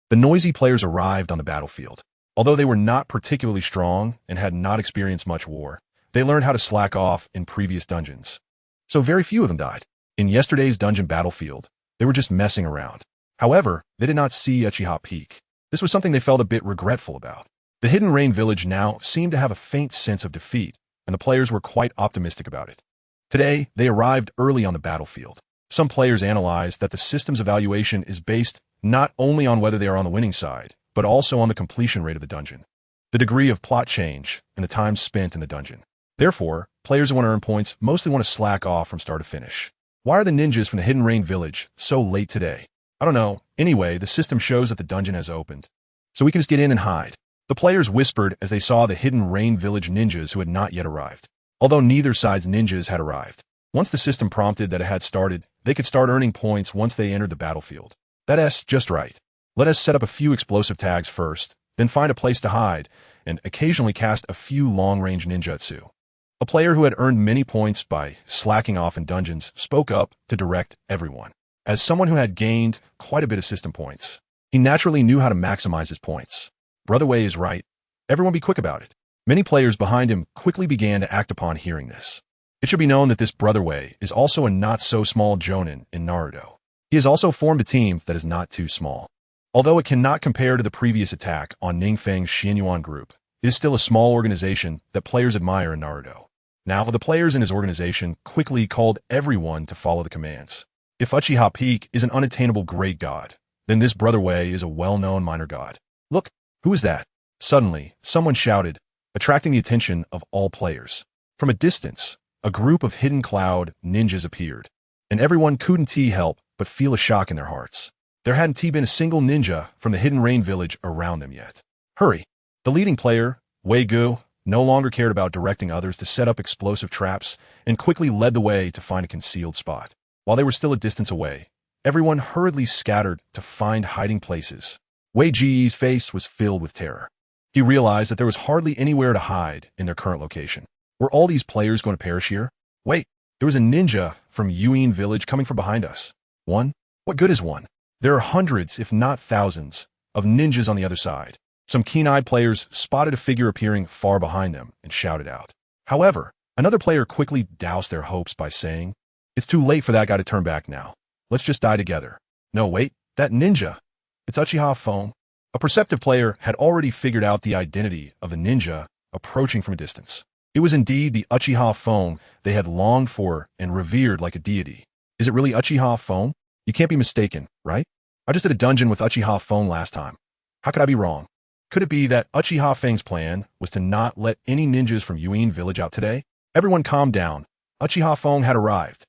The noisy players arrived on the battlefield. Although they were not particularly strong and had not experienced much war, they learned how to slack off in previous dungeons. So very few of them died. In yesterday's dungeon battlefield, they were just messing around. However, they did not see Uchiha Peak. This was something they felt a bit regretful about. The Hidden Rain Village now seemed to have a faint sense of defeat, and the players were quite optimistic about it. Today, they arrived early on the battlefield. Some players analyzed that the system's evaluation is based not only on whether they are on the winning side, but also on the completion rate of the dungeon, the degree of plot change, and the time spent in the dungeon. Therefore, players who want to earn points mostly want to slack off from start to finish. Why are the ninjas from the Hidden Rain Village so late today? I don't know. Anyway, the system shows that the dungeon has opened, so we can just get in and hide. The players whispered as they saw the Hidden Rain Village ninjas who had not yet arrived, although neither side's ninjas had arrived. Once the system prompted that it had started, they could start earning points once they entered the battlefield. That's just right. Let us set up a few explosive tags first, then find a place to hide, and occasionally cast a few long-range ninjutsu. A player who had earned many points by slacking off in dungeons spoke up to direct everyone. As someone who had gained quite a bit of system points, he naturally knew how to maximize his points. Brother Wei is right. Everyone be quick about it. Many players behind him quickly began to act upon hearing this. It should be known that this Brother Wei is also a not-so-small jonin in Naruto. He has also formed a team that is not too small. Although it cannot compare to the previous attack on NingFeng's Xianyuan group, it is still a small organization that players admire in Naruto. Now, the players in his organization quickly called everyone to follow the commands. If Uchiha Peak is an unattainable great god, then this Brother Wei is a well-known minor god. Look, who is that? Suddenly, someone shouted, attracting the attention of all players. From a distance, a group of hidden cloud ninjas appeared, and everyone couldn't help but feel a shock in their hearts. There hadn't been a single ninja from the Hidden Rain Village around them yet. Hurry! The leading player, Wei Gu, no longer cared about directing others to set up explosive traps and quickly led the way to find a concealed spot. While they were still a distance away, everyone hurriedly scattered to find hiding places. Wei Ji's face was filled with terror. He realized that there was hardly anywhere to hide in their current location. Were all these players going to perish here? Wait, there was a ninja from Yuin Village coming from behind us. One? What good is one? There are hundreds, if not thousands, of ninjas on the other side. Some keen-eyed players spotted a figure appearing far behind them and shouted out. However, another player quickly doused their hopes by saying, "It's too late for that guy to turn back now. Let's just die together." No, wait, that ninja. It's Uchiha Feng. A perceptive player had already figured out the identity of the ninja approaching from a distance. It was indeed the Uchiha Feng they had longed for and revered like a deity. Is it really Uchiha Feng? You can't be mistaken, right? I just did a dungeon with Uchiha Feng last time. How could I be wrong? Could it be that Uchiha Feng's plan was to not let any ninjas from Yuin Village out today? Everyone calmed down. Uchiha Feng had arrived.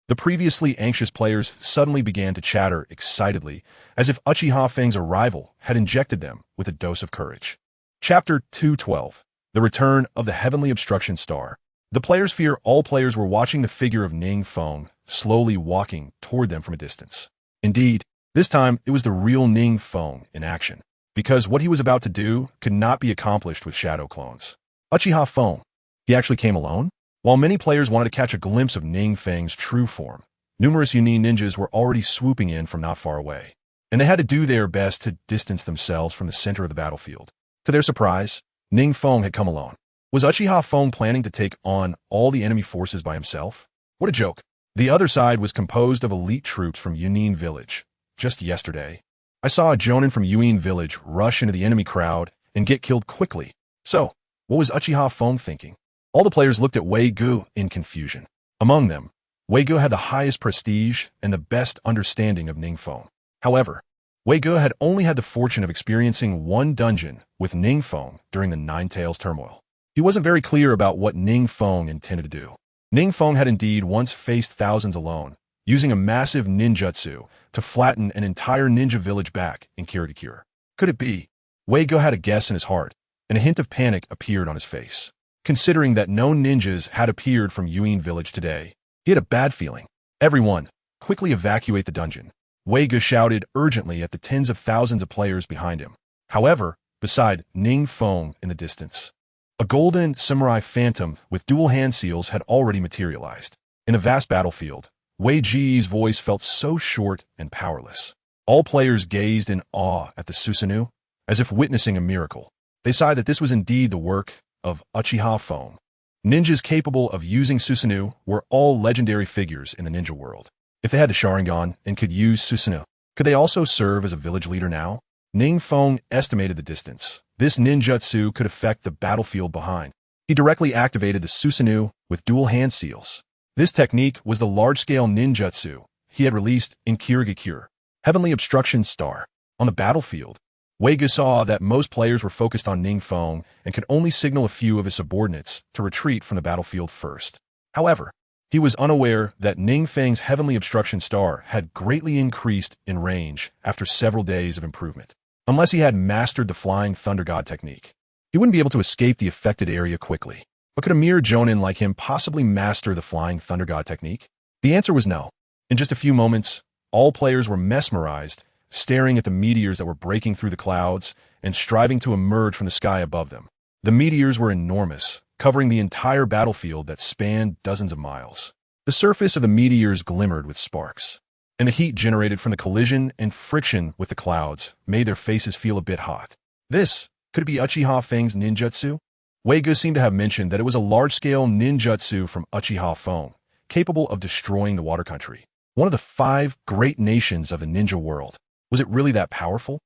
The previously anxious players suddenly began to chatter excitedly, as if Uchiha Feng's arrival had injected them with a dose of courage. Chapter 212. The Return of the Heavenly Obstruction Star. The players fear all players were watching the figure of NingFeng slowly walking toward them from a distance. Indeed, this time it was the real NingFeng in action, because what he was about to do could not be accomplished with shadow clones. Uchiha Feng. He actually came alone? While many players wanted to catch a glimpse of NingFeng's true form, numerous Yunin ninjas were already swooping in from not far away. and they had to do their best to distance themselves from the center of the battlefield. To their surprise, NingFeng had come alone. Was Uchiha Feng planning to take on all the enemy forces by himself? What a joke. The other side was composed of elite troops from Yunin Village. Just yesterday, I saw a Jonin from Yunin Village rush into the enemy crowd and get killed quickly. So, what was Uchiha Feng thinking? All the players looked at Wei Gu in confusion. Among them, Wei Gu had the highest prestige and the best understanding of NingFeng. However, Wei Gu had only had the fortune of experiencing one dungeon with NingFeng during the Nine Tails turmoil. He wasn't very clear about what NingFeng intended to do. NingFeng had indeed once faced thousands alone, using a massive ninjutsu to flatten an entire ninja village back in Kirigakure. Could it be? Wei Gu had a guess in his heart, and a hint of panic appeared on his face. Considering that no ninjas had appeared from Yuin Village today, he had a bad feeling. Everyone, quickly evacuate the dungeon. Wei Gu shouted urgently at the tens of thousands of players behind him. However, beside NingFeng in the distance, a golden samurai phantom with dual hand seals had already materialized. In a vast battlefield, Wei Ji's voice felt so short and powerless. All players gazed in awe at the Susanoo, as if witnessing a miracle. They sighed that this was indeed the work of Uchiha Feng. Ninjas capable of using Susanoo were all legendary figures in the ninja world. If they had the Sharingan and could use Susanoo, could they also serve as a village leader now? NingFeng estimated the distance. This ninjutsu could affect the battlefield behind. He directly activated the Susanoo with dual hand seals. This technique was the large-scale ninjutsu he had released in Kirigakure, Heavenly Obstruction Star. On the battlefield, Wei Gu saw that most players were focused on NingFeng and could only signal a few of his subordinates to retreat from the battlefield first. However, he was unaware that NingFeng's Heavenly Obstruction Star had greatly increased in range after several days of improvement. Unless he had mastered the Flying Thunder God technique, he wouldn't be able to escape the affected area quickly. But could a mere Jonin like him possibly master the Flying Thunder God technique? The answer was no. In just a few moments, all players were mesmerized, staring at the meteors that were breaking through the clouds and striving to emerge from the sky above them. The meteors were enormous, covering the entire battlefield that spanned dozens of miles. The surface of the meteors glimmered with sparks, and the heat generated from the collision and friction with the clouds made their faces feel a bit hot. Could it be Uchiha Feng's ninjutsu? Wei Gu seemed to have mentioned that it was a large-scale ninjutsu from Uchiha Feng, capable of destroying the water country, one of the 5 great nations of the ninja world. Was it really that powerful?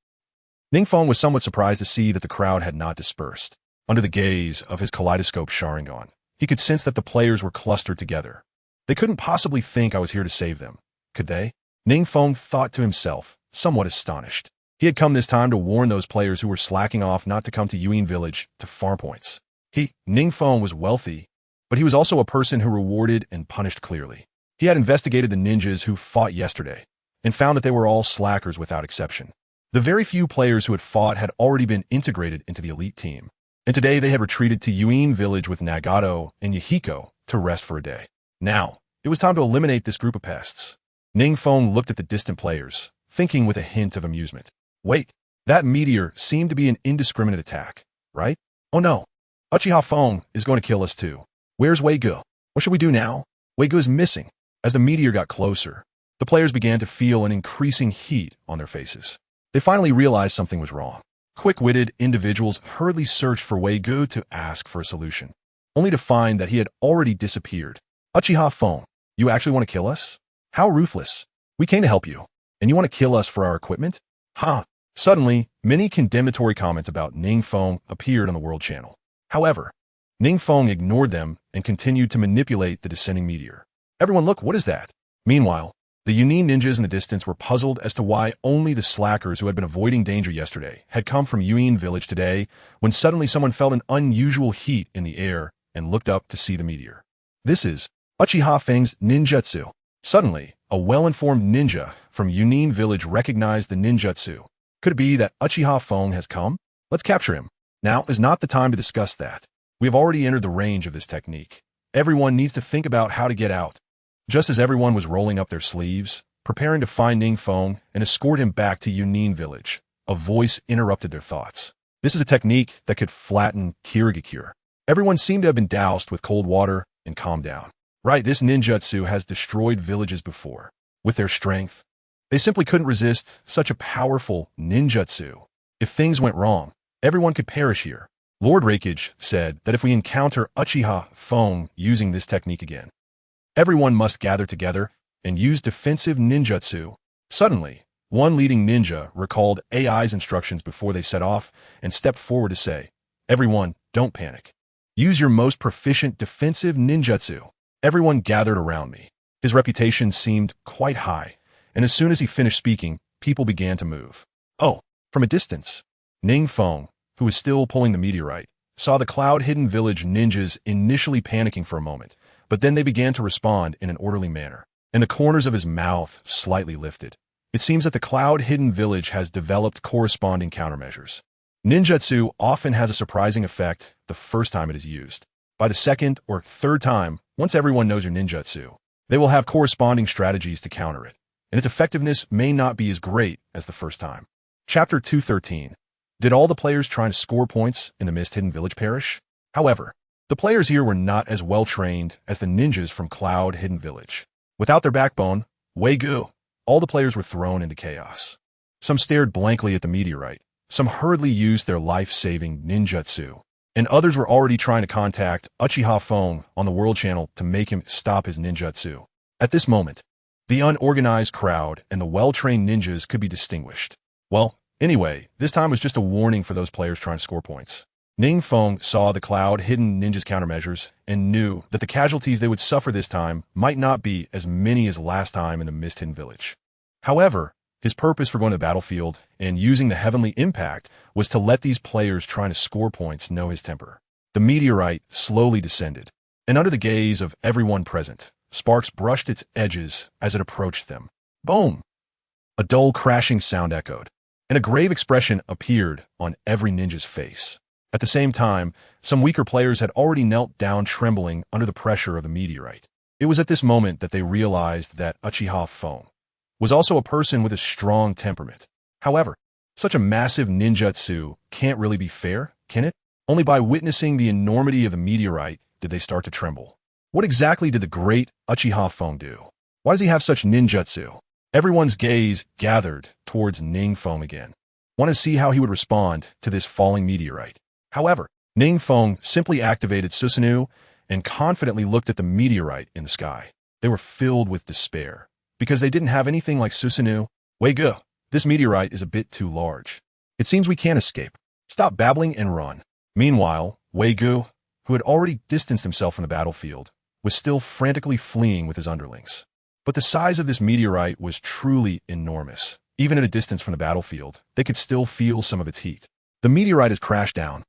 NingFeng was somewhat surprised to see that the crowd had not dispersed. Under the gaze of his kaleidoscope Sharingan, he could sense that the players were clustered together. They couldn't possibly think I was here to save them, could they? NingFeng thought to himself, somewhat astonished. He had come this time to warn those players who were slacking off not to come to Yuin Village to farm points. NingFeng was wealthy, but he was also a person who rewarded and punished clearly. He had investigated the ninjas who fought yesterday, and found that they were all slackers without exception. The very few players who had fought had already been integrated into the elite team, and today they had retreated to Yuin Village with Nagato and Yahiko to rest for a day. Now, it was time to eliminate this group of pests. NingFeng looked at the distant players, thinking with a hint of amusement. Wait, that meteor seemed to be an indiscriminate attack, right? Oh no, Uchiha Feng is going to kill us too. Where's Wei Gu? What should we do now? Wei Gu is missing. As the meteor got closer, the players began to feel an increasing heat on their faces. They finally realized something was wrong. Quick-witted individuals hurriedly searched for Wei Gu to ask for a solution, only to find that he had already disappeared. Uchiha Feng, you actually want to kill us? How ruthless. We came to help you, and you want to kill us for our equipment? Huh. Suddenly, many condemnatory comments about NingFeng appeared on the World Channel. However, NingFeng ignored them and continued to manipulate the descending meteor. Everyone look, what is that? Meanwhile, the Yunin ninjas in the distance were puzzled as to why only the slackers who had been avoiding danger yesterday had come from Yuin Village today, when suddenly someone felt an unusual heat in the air and looked up to see the meteor. This is Uchiha Feng's ninjutsu. Suddenly, a well-informed ninja from Yunin Village recognized the ninjutsu. Could it be that Uchiha Feng has come? Let's capture him. Now is not the time to discuss that. We have already entered the range of this technique. Everyone needs to think about how to get out. Just as everyone was rolling up their sleeves, preparing to find NingFeng and escort him back to Yunin Village, a voice interrupted their thoughts. This is a technique that could flatten Kirigakure. Everyone seemed to have been doused with cold water and calmed down. Right, this ninjutsu has destroyed villages before. With their strength, They simply couldn't resist such a powerful ninjutsu. If things went wrong, everyone could perish here. Lord Raikage said that if we encounter Uchiha Fong using this technique again, everyone must gather together and use defensive ninjutsu. Suddenly, one leading ninja recalled AI's instructions before they set off and stepped forward to say, "Everyone, don't panic. Use your most proficient defensive ninjutsu." Everyone gathered around me. His reputation seemed quite high, and as soon as he finished speaking, people began to move. Oh, from a distance, NingFeng, who was still pulling the meteorite, saw the cloud-hidden village ninjas initially panicking for a moment, but then they began to respond in an orderly manner, and the corners of his mouth slightly lifted. It seems that the cloud-hidden village has developed corresponding countermeasures. Ninjutsu often has a surprising effect the first time it is used. By the second or third time, once everyone knows your ninjutsu, they will have corresponding strategies to counter it, and its effectiveness may not be as great as the first time. Chapter 213. Did all the players trying to score points in the Mist-Hidden Village perish? However, the players here were not as well-trained as the ninjas from Cloud-Hidden Village. Without their backbone, Wei-Gu, all the players were thrown into chaos. Some stared blankly at the meteorite, some hurriedly used their life-saving ninjutsu, and others were already trying to contact Uchiha Fong on the World Channel to make him stop his ninjutsu. At this moment, the unorganized crowd and the well-trained ninjas could be distinguished. Well, anyway, this time was just a warning for those players trying to score points. NingFeng saw the cloud-hidden ninjas' countermeasures and knew that the casualties they would suffer this time might not be as many as last time in the Mist-Hidden Village. However, his purpose for going to the battlefield and using the Heavenly Impact was to let these players trying to score points know his temper. The meteorite slowly descended, and under the gaze of everyone present, sparks brushed its edges as it approached them. Boom! A dull crashing sound echoed, and a grave expression appeared on every ninja's face. At the same time, some weaker players had already knelt down trembling under the pressure of the meteorite. It was at this moment that they realized that Uchiha Fong was also a person with a strong temperament. However, such a massive ninjutsu can't really be fair, can it? Only by witnessing the enormity of the meteorite did they start to tremble. What exactly did the great Uchiha Fong do? Why does he have such ninjutsu? Everyone's gaze gathered towards NingFeng again, wanted to see how he would respond to this falling meteorite. However, NingFeng simply activated Susanoo and confidently looked at the meteorite in the sky. They were filled with despair, because they didn't have anything like Susanoo. Wei-Gu, this meteorite is a bit too large. It seems we can't escape. Stop babbling and run. Meanwhile, Wei-Gu, who had already distanced himself from the battlefield, was still frantically fleeing with his underlings. But the size of this meteorite was truly enormous. Even at a distance from the battlefield, they could still feel some of its heat. The meteorite has crashed down.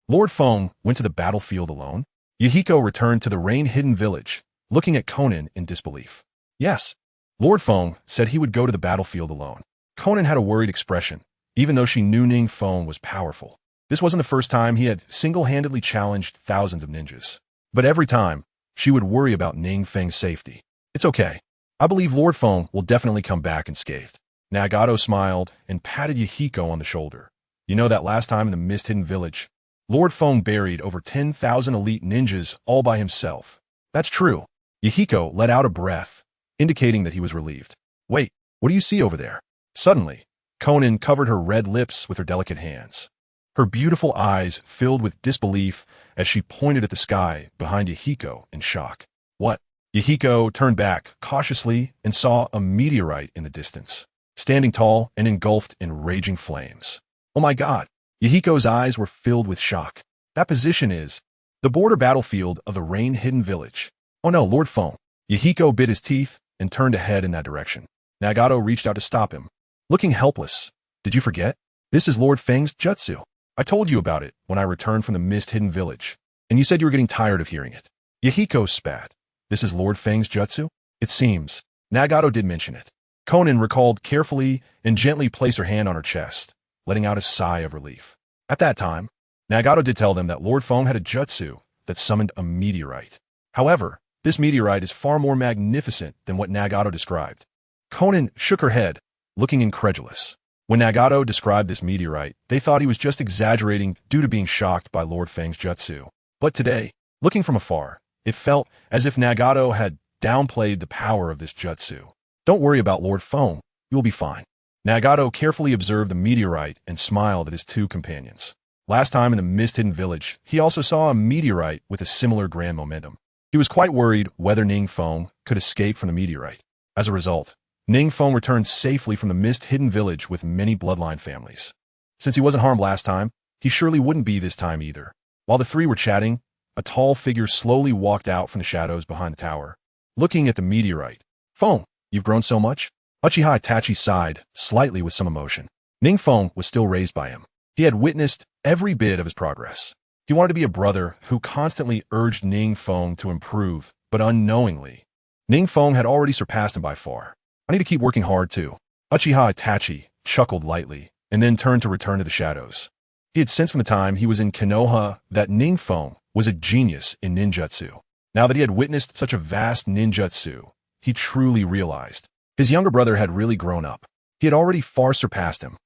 Lord Feng went to the battlefield alone. Yahiko returned to the rain-hidden village, looking at Conan in disbelief. Yes, Lord Feng said he would go to the battlefield alone. Conan had a worried expression, even though she knew NingFeng was powerful. This wasn't the first time he had single-handedly challenged thousands of ninjas. But every time, she would worry about NingFeng's safety. It's okay. I believe Lord Feng will definitely come back unscathed. Nagato smiled and patted Yahiko on the shoulder. You know that last time in the Mist-Hidden Village, Lord Feng buried over 10,000 elite ninjas all by himself. That's true. Yahiko let out a breath, indicating that he was relieved. Wait, what do you see over there? Suddenly, Conan covered her red lips with her delicate hands. Her beautiful eyes filled with disbelief as she pointed at the sky behind Yahiko in shock. What? Yahiko turned back cautiously and saw a meteorite in the distance, standing tall and engulfed in raging flames. Oh my God! Yahiko's eyes were filled with shock. That position is the border battlefield of the rain-hidden village. Oh no, Lord Feng. Yahiko bit his teeth and turned to head in that direction. Nagato reached out to stop him, looking helpless. Did you forget? This is Lord Feng's jutsu. I told you about it when I returned from the Mist-Hidden Village, and you said you were getting tired of hearing it. Yahiko spat. This is Lord Feng's jutsu? It seems. Nagato did mention it. Conan recalled carefully and gently placed her hand on her chest, letting out a sigh of relief. At that time, Nagato did tell them that Lord Feng had a jutsu that summoned a meteorite. However, this meteorite is far more magnificent than what Nagato described. Conan shook her head, looking incredulous. When Nagato described this meteorite, they thought he was just exaggerating due to being shocked by Lord Feng's jutsu. But today, looking from afar, it felt as if Nagato had downplayed the power of this jutsu. Don't worry about Lord Feng. You will be fine. Nagato carefully observed the meteorite and smiled at his two companions. Last time in the mist-hidden village, he also saw a meteorite with a similar grand momentum. He was quite worried whether NingFeng could escape from the meteorite. As a result, NingFeng returned safely from the mist-hidden village with many bloodline families. Since he wasn't harmed last time, he surely wouldn't be this time either. While the three were chatting, a tall figure slowly walked out from the shadows behind the tower, looking at the meteorite. "Feng, you've grown so much?" Uchiha Itachi sighed, slightly with some emotion. NingFeng was still raised by him. He had witnessed every bit of his progress. He wanted to be a brother who constantly urged NingFeng to improve, but unknowingly, NingFeng had already surpassed him by far. "I need to keep working hard too." Uchiha Itachi chuckled lightly, and then turned to return to the shadows. He had sensed from the time he was in Konoha that NingFeng was a genius in ninjutsu. Now that he had witnessed such a vast ninjutsu, he truly realized his younger brother had really grown up. He had already far surpassed him.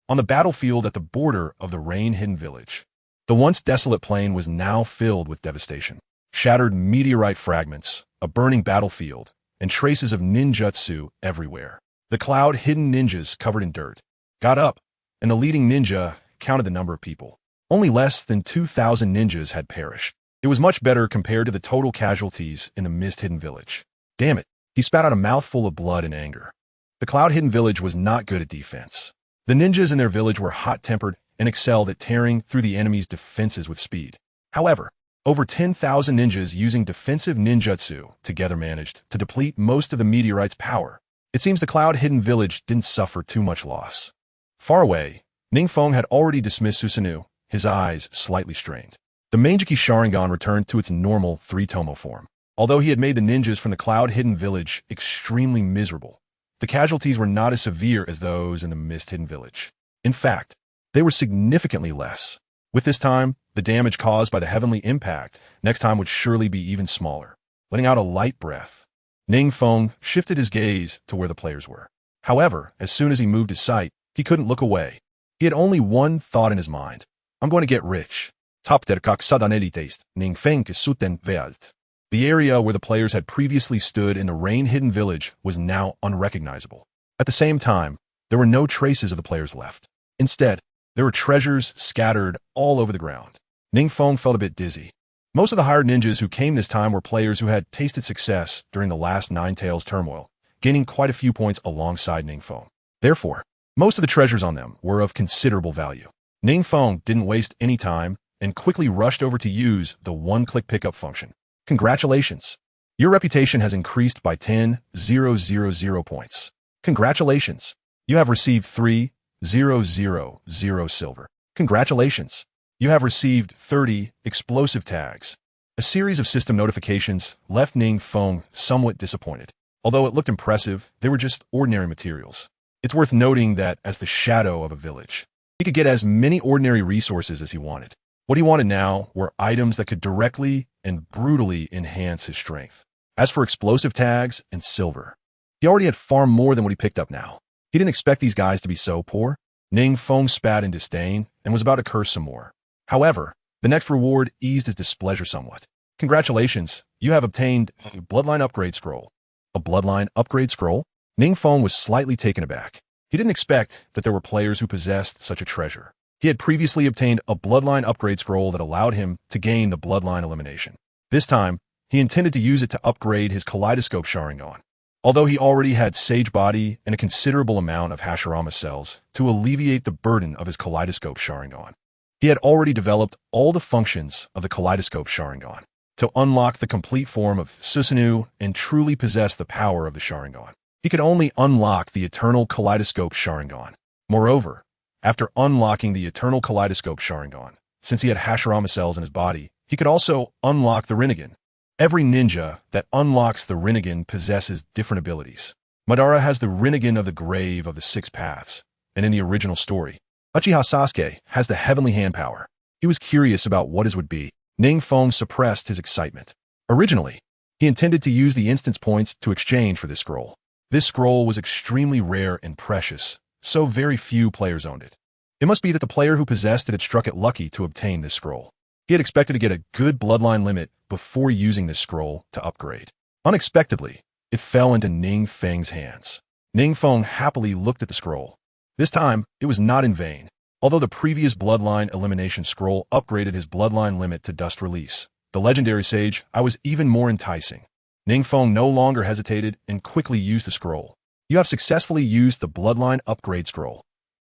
On the battlefield at the border of the rain-hidden village, the once desolate plain was now filled with devastation. Shattered meteorite fragments, a burning battlefield, and traces of ninjutsu everywhere. The cloud-hidden ninjas covered in dirt got up, and the leading ninja counted the number of people. Only less than 2,000 ninjas had perished. It was much better compared to the total casualties in the mist-hidden village. Damn it, he spat out a mouthful of blood in anger. The cloud-hidden village was not good at defense. The ninjas in their village were hot-tempered and excelled at tearing through the enemy's defenses with speed. However, over 10,000 ninjas using defensive ninjutsu together managed to deplete most of the meteorite's power. It seems the cloud-hidden village didn't suffer too much loss. Far away, NingFeng had already dismissed Susanoo, his eyes slightly strained. The Mangeki Sharingan returned to its normal three-tomo form. Although he had made the ninjas from the cloud-hidden village extremely miserable, the casualties were not as severe as those in the mist-hidden village. In fact, they were significantly less. With this time, the damage caused by the heavenly impact next time would surely be even smaller. Letting out a light breath, NingFeng shifted his gaze to where the players were. However, as soon as he moved his sight, he couldn't look away. He had only one thought in his mind. "I'm going to get rich." Tapterkak sadaneliteist, NingFeng kisuten vealt. The area where the players had previously stood in the rain-hidden village was now unrecognizable. At the same time, there were no traces of the players left. Instead, there were treasures scattered all over the ground. NingFeng felt a bit dizzy. Most of the hired ninjas who came this time were players who had tasted success during the last Nine Tails turmoil, gaining quite a few points alongside NingFeng. Therefore, most of the treasures on them were of considerable value. NingFeng didn't waste any time and quickly rushed over to use the one-click pickup function. "Congratulations. Your reputation has increased by 10,000 points. Congratulations. You have received 3,000 silver. Congratulations. You have received 30 explosive tags." A series of system notifications left NingFeng somewhat disappointed. Although it looked impressive, they were just ordinary materials. It's worth noting that as the shadow of a village, he could get as many ordinary resources as he wanted. What he wanted now were items that could directly and brutally enhance his strength. As for explosive tags and silver, he already had far more than what he picked up now. He didn't expect these guys to be so poor. NingFeng spat in disdain and was about to curse some more. However, the next reward eased his displeasure somewhat. "Congratulations, you have obtained a bloodline upgrade scroll." A bloodline upgrade scroll? NingFeng was slightly taken aback. He didn't expect that there were players who possessed such a treasure. He had previously obtained a bloodline upgrade scroll that allowed him to gain the bloodline elimination. This time, he intended to use it to upgrade his Kaleidoscope Sharingan. Although he already had Sage Body and a considerable amount of Hashirama cells to alleviate the burden of his Kaleidoscope Sharingan, he had already developed all the functions of the Kaleidoscope Sharingan to unlock the complete form of Susanoo and truly possess the power of the Sharingan. He could only unlock the Eternal Kaleidoscope Sharingan. Moreover, after unlocking the Eternal Kaleidoscope Sharingan, since he had Hashirama cells in his body, he could also unlock the Rinnegan. Every ninja that unlocks the Rinnegan possesses different abilities. Madara has the Rinnegan of the Grave of the Six Paths, and in the original story, Uchiha Sasuke has the Heavenly Hand power. He was curious about what his would be. NingFeng suppressed his excitement. Originally, he intended to use the instance points to exchange for this scroll. This scroll was extremely rare and precious, so very few players owned it. It must be that the player who possessed it had struck it lucky to obtain this scroll. He had expected to get a good bloodline limit before using this scroll to upgrade. Unexpectedly, it fell into NingFeng's hands. NingFeng happily looked at the scroll. This time, it was not in vain. Although the previous bloodline elimination scroll upgraded his bloodline limit to dust release, the legendary sage I was even more enticing. NingFeng no longer hesitated and quickly used the scroll. You have successfully used the bloodline upgrade scroll.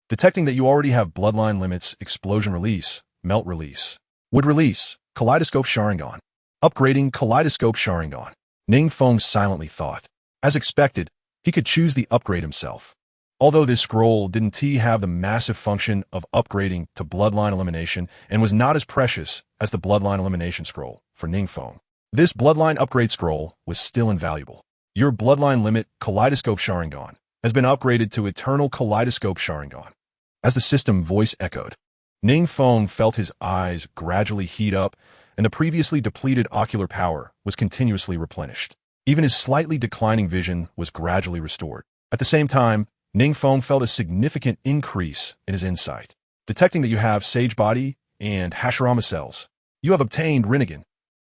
Detecting that you already have bloodline limits, explosion release, melt release, wood release, kaleidoscope Sharingan. Upgrading kaleidoscope Sharingan. NingFeng silently thought. As expected, he could choose the upgrade himself. Although this scroll didn't have the massive function of upgrading to bloodline elimination and was not as precious as the bloodline elimination scroll for NingFeng, this bloodline upgrade scroll was still invaluable. Your bloodline limit, kaleidoscope Sharingan, has been upgraded to eternal kaleidoscope Sharingan. As the system voice echoed, NingFeng felt his eyes gradually heat up, and the previously depleted ocular power was continuously replenished. Even his slightly declining vision was gradually restored. At the same time, NingFeng felt a significant increase in his insight. Detecting that you have Sage Body and Hashirama cells, you have obtained Rinnegan.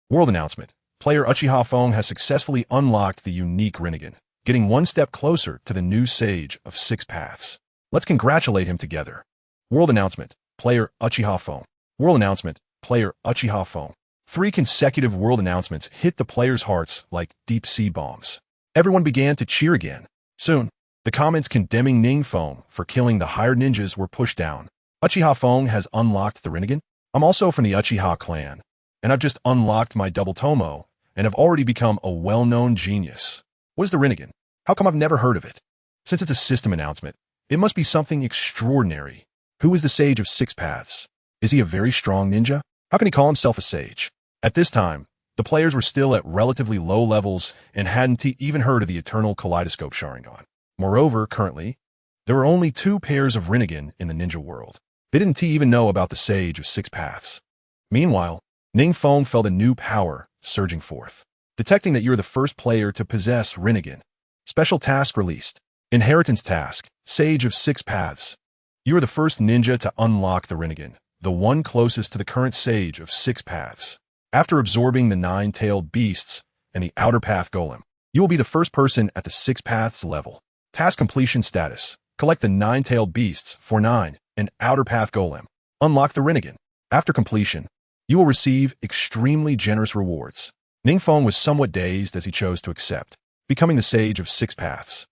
World announcement. Player Uchiha Feng has successfully unlocked the unique Rinnegan, getting one step closer to the new Sage of Six Paths. Let's congratulate him together. World announcement. Player Uchiha Feng. World announcement. Player Uchiha Feng. 3 consecutive world announcements hit the players' hearts like deep-sea bombs. Everyone began to cheer again. Soon, the comments condemning NingFeng for killing the hired ninjas were pushed down. Uchiha Feng has unlocked the Rinnegan. I'm also from the Uchiha clan, and I've just unlocked my double Tomo, and have already become a well-known genius. What is the Rinnegan? How come I've never heard of it? Since it's a system announcement, it must be something extraordinary. Who is the Sage of Six Paths? Is he a very strong ninja? How can he call himself a sage? At this time, the players were still at relatively low levels and hadn't even heard of the eternal kaleidoscope Sharingan. Moreover, currently, there were only 2 pairs of Rinnegan in the ninja world. They didn't even know about the Sage of Six Paths. Meanwhile, NingFeng felt a new power surging forth. Detecting that you're the first player to possess Rinnegan. Special task released. Inheritance task, Sage of Six Paths. You are the first ninja to unlock the Rinnegan, the one closest to the current Sage of Six Paths. After absorbing the 9-tailed beasts and the Outer Path Golem, you will be the first person at the Six Paths level. Task completion status. Collect the 9-tailed beasts for 9 and Outer Path Golem. Unlock the Rinnegan. After completion, you will receive extremely generous rewards. NingFeng was somewhat dazed as he chose to accept, becoming the Sage of Six Paths.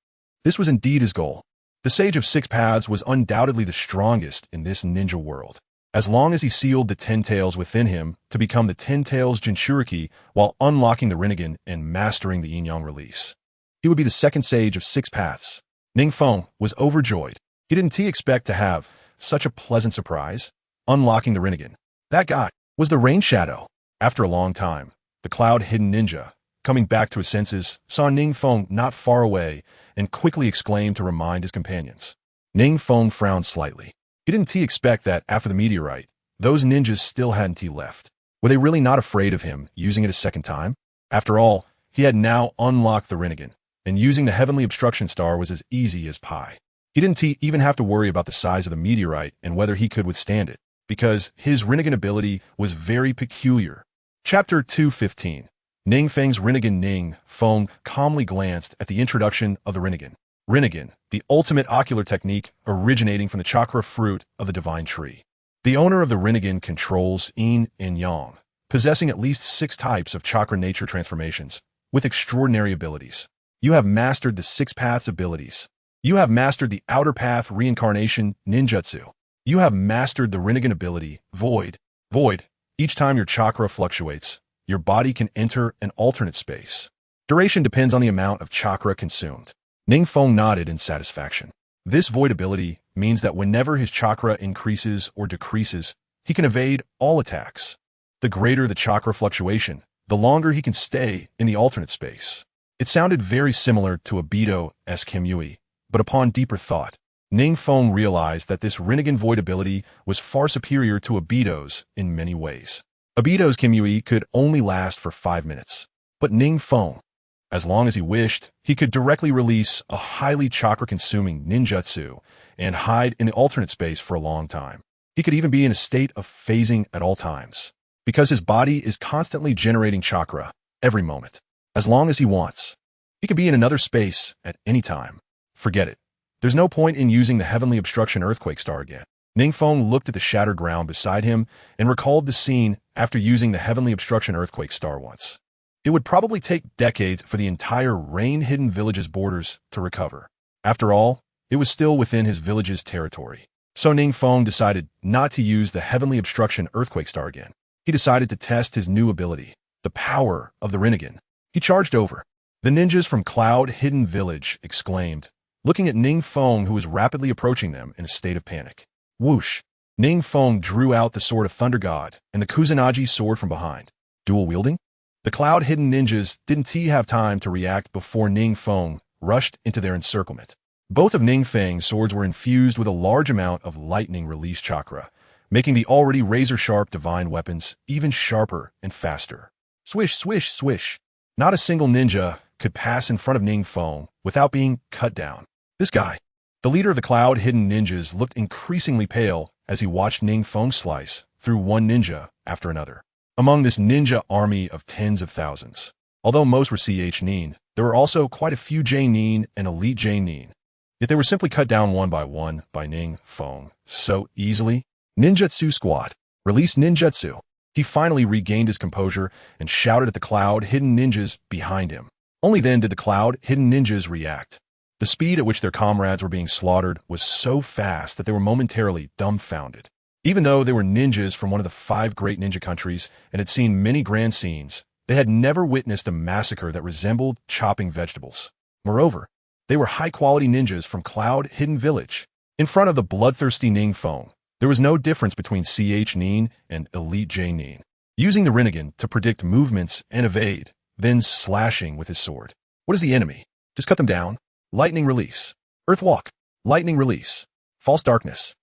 This was indeed his goal. The Sage of Six Paths was undoubtedly the strongest in this ninja world. As long as he sealed the 10 tails within him to become the 10 tails Jinchuriki while unlocking the Rinnegan and mastering the Yin-Yang release, he would be the second Sage of Six Paths. NingFeng was overjoyed. He didn't expect to have such a pleasant surprise, unlocking the Rinnegan. That guy was the Rain Shadow. After a long time, the cloud-hidden ninja, coming back to his senses, saw NingFeng not far away and quickly exclaimed to remind his companions. NingFeng frowned slightly. He didn't expect that after the meteorite, those ninjas still hadn't left. Were they really not afraid of him using it a second time? After all, he had now unlocked the Rinnegan, and using the Heavenly Obstruction Star was as easy as pie. He didn't even have to worry about the size of the meteorite and whether he could withstand it, because his Rinnegan ability was very peculiar. Chapter 215. NingFeng's Rinnegan. NingFeng calmly glanced at the introduction of the Rinnegan. Rinnegan, the ultimate ocular technique originating from the chakra fruit of the divine tree. The owner of the Rinnegan controls Yin and Yang, possessing at least 6 types of chakra nature transformations, with extraordinary abilities. You have mastered the 6 paths abilities. You have mastered the outer path reincarnation ninjutsu. You have mastered the Rinnegan ability, Void. Void. Each time your chakra fluctuates, your body can enter an alternate space. Duration depends on the amount of chakra consumed. NingFeng nodded in satisfaction. This void ability means that whenever his chakra increases or decreases, he can evade all attacks. The greater the chakra fluctuation, the longer he can stay in the alternate space. It sounded very similar to Obito-esque Kimui, but upon deeper thought, NingFeng realized that this Rinnegan void ability was far superior to Obito's in many ways. Obito's Kimui could only last for 5 minutes, but NingFeng, as long as he wished, he could directly release a highly chakra-consuming ninjutsu and hide in the alternate space for a long time. He could even be in a state of phasing at all times, because his body is constantly generating chakra every moment. As long as he wants, he could be in another space at any time. Forget it. There's no point in using the Heavenly Obstruction Earthquake Star again. NingFeng looked at the shattered ground beside him and recalled the scene after using the Heavenly Obstruction Earthquake Star once. It would probably take decades for the entire rain-hidden village's borders to recover. After all, it was still within his village's territory. So NingFeng decided not to use the Heavenly Obstruction Earthquake Star again. He decided to test his new ability, the power of the Rinnegan. He charged over. The ninjas from Cloud Hidden Village exclaimed, looking at NingFeng, who was rapidly approaching them in a state of panic. Whoosh! NingFeng drew out the Sword of Thunder God and the Kusanagi sword from behind. Dual wielding? The Cloud Hidden ninjas didn't have time to react before NingFeng rushed into their encirclement. Both of NingFeng's swords were infused with a large amount of lightning release chakra, making the already razor-sharp divine weapons even sharper and faster. Swish, swish, swish. Not a single ninja could pass in front of NingFeng without being cut down. This guy, the leader of the Cloud Hidden Ninjas, looked increasingly pale as he watched NingFeng slice through one ninja after another. Among this ninja army of tens of thousands, although most were Ch-Nin, there were also quite a few J-Nin and Elite J-Nin. Yet they were simply cut down one by NingFeng so easily. Ninjutsu Squad, release ninjutsu. He finally regained his composure and shouted at the Cloud Hidden Ninjas behind him. Only then did the Cloud Hidden Ninjas react. The speed at which their comrades were being slaughtered was so fast that they were momentarily dumbfounded. Even though they were ninjas from one of the 5 great ninja countries and had seen many grand scenes, they had never witnessed a massacre that resembled chopping vegetables. Moreover, they were high-quality ninjas from Cloud Hidden Village. In front of the bloodthirsty NingFeng, there was no difference between Ch-Nin and Elite J-Nin. Using the Rinnegan to predict movements and evade, then slashing with his sword. What is the enemy? Just cut them down. Lightning release. Earth walk. Lightning release. False darkness.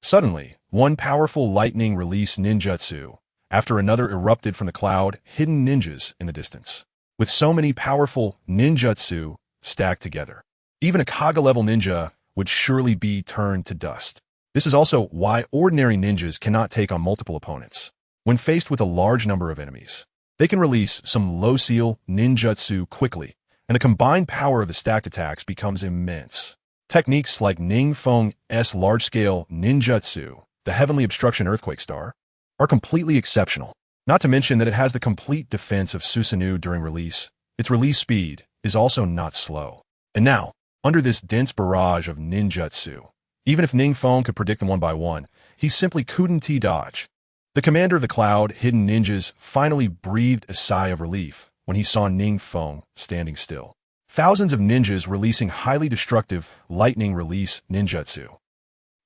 Suddenly, one powerful lightning release ninjutsu after another erupted from the Cloud Hidden Ninjas in the distance. With so many powerful ninjutsu stacked together, even a Kaga-level ninja would surely be turned to dust. This is also why ordinary ninjas cannot take on multiple opponents. When faced with a large number of enemies, they can release some low-seal ninjutsu quickly, and the combined power of the stacked attacks becomes immense. Techniques like NingFeng's large-scale ninjutsu, the Heavenly Obstruction Earthquake Star, are completely exceptional. Not to mention that it has the complete defense of Susanoo during release. Its release speed is also not slow. And now, under this dense barrage of ninjutsu, even if NingFeng could predict them one by one, he simply couldn't dodge. The commander of the Cloud Hidden Ninjas finally breathed a sigh of relief when he saw NingFeng standing still. Thousands of ninjas releasing highly destructive lightning release ninjutsu.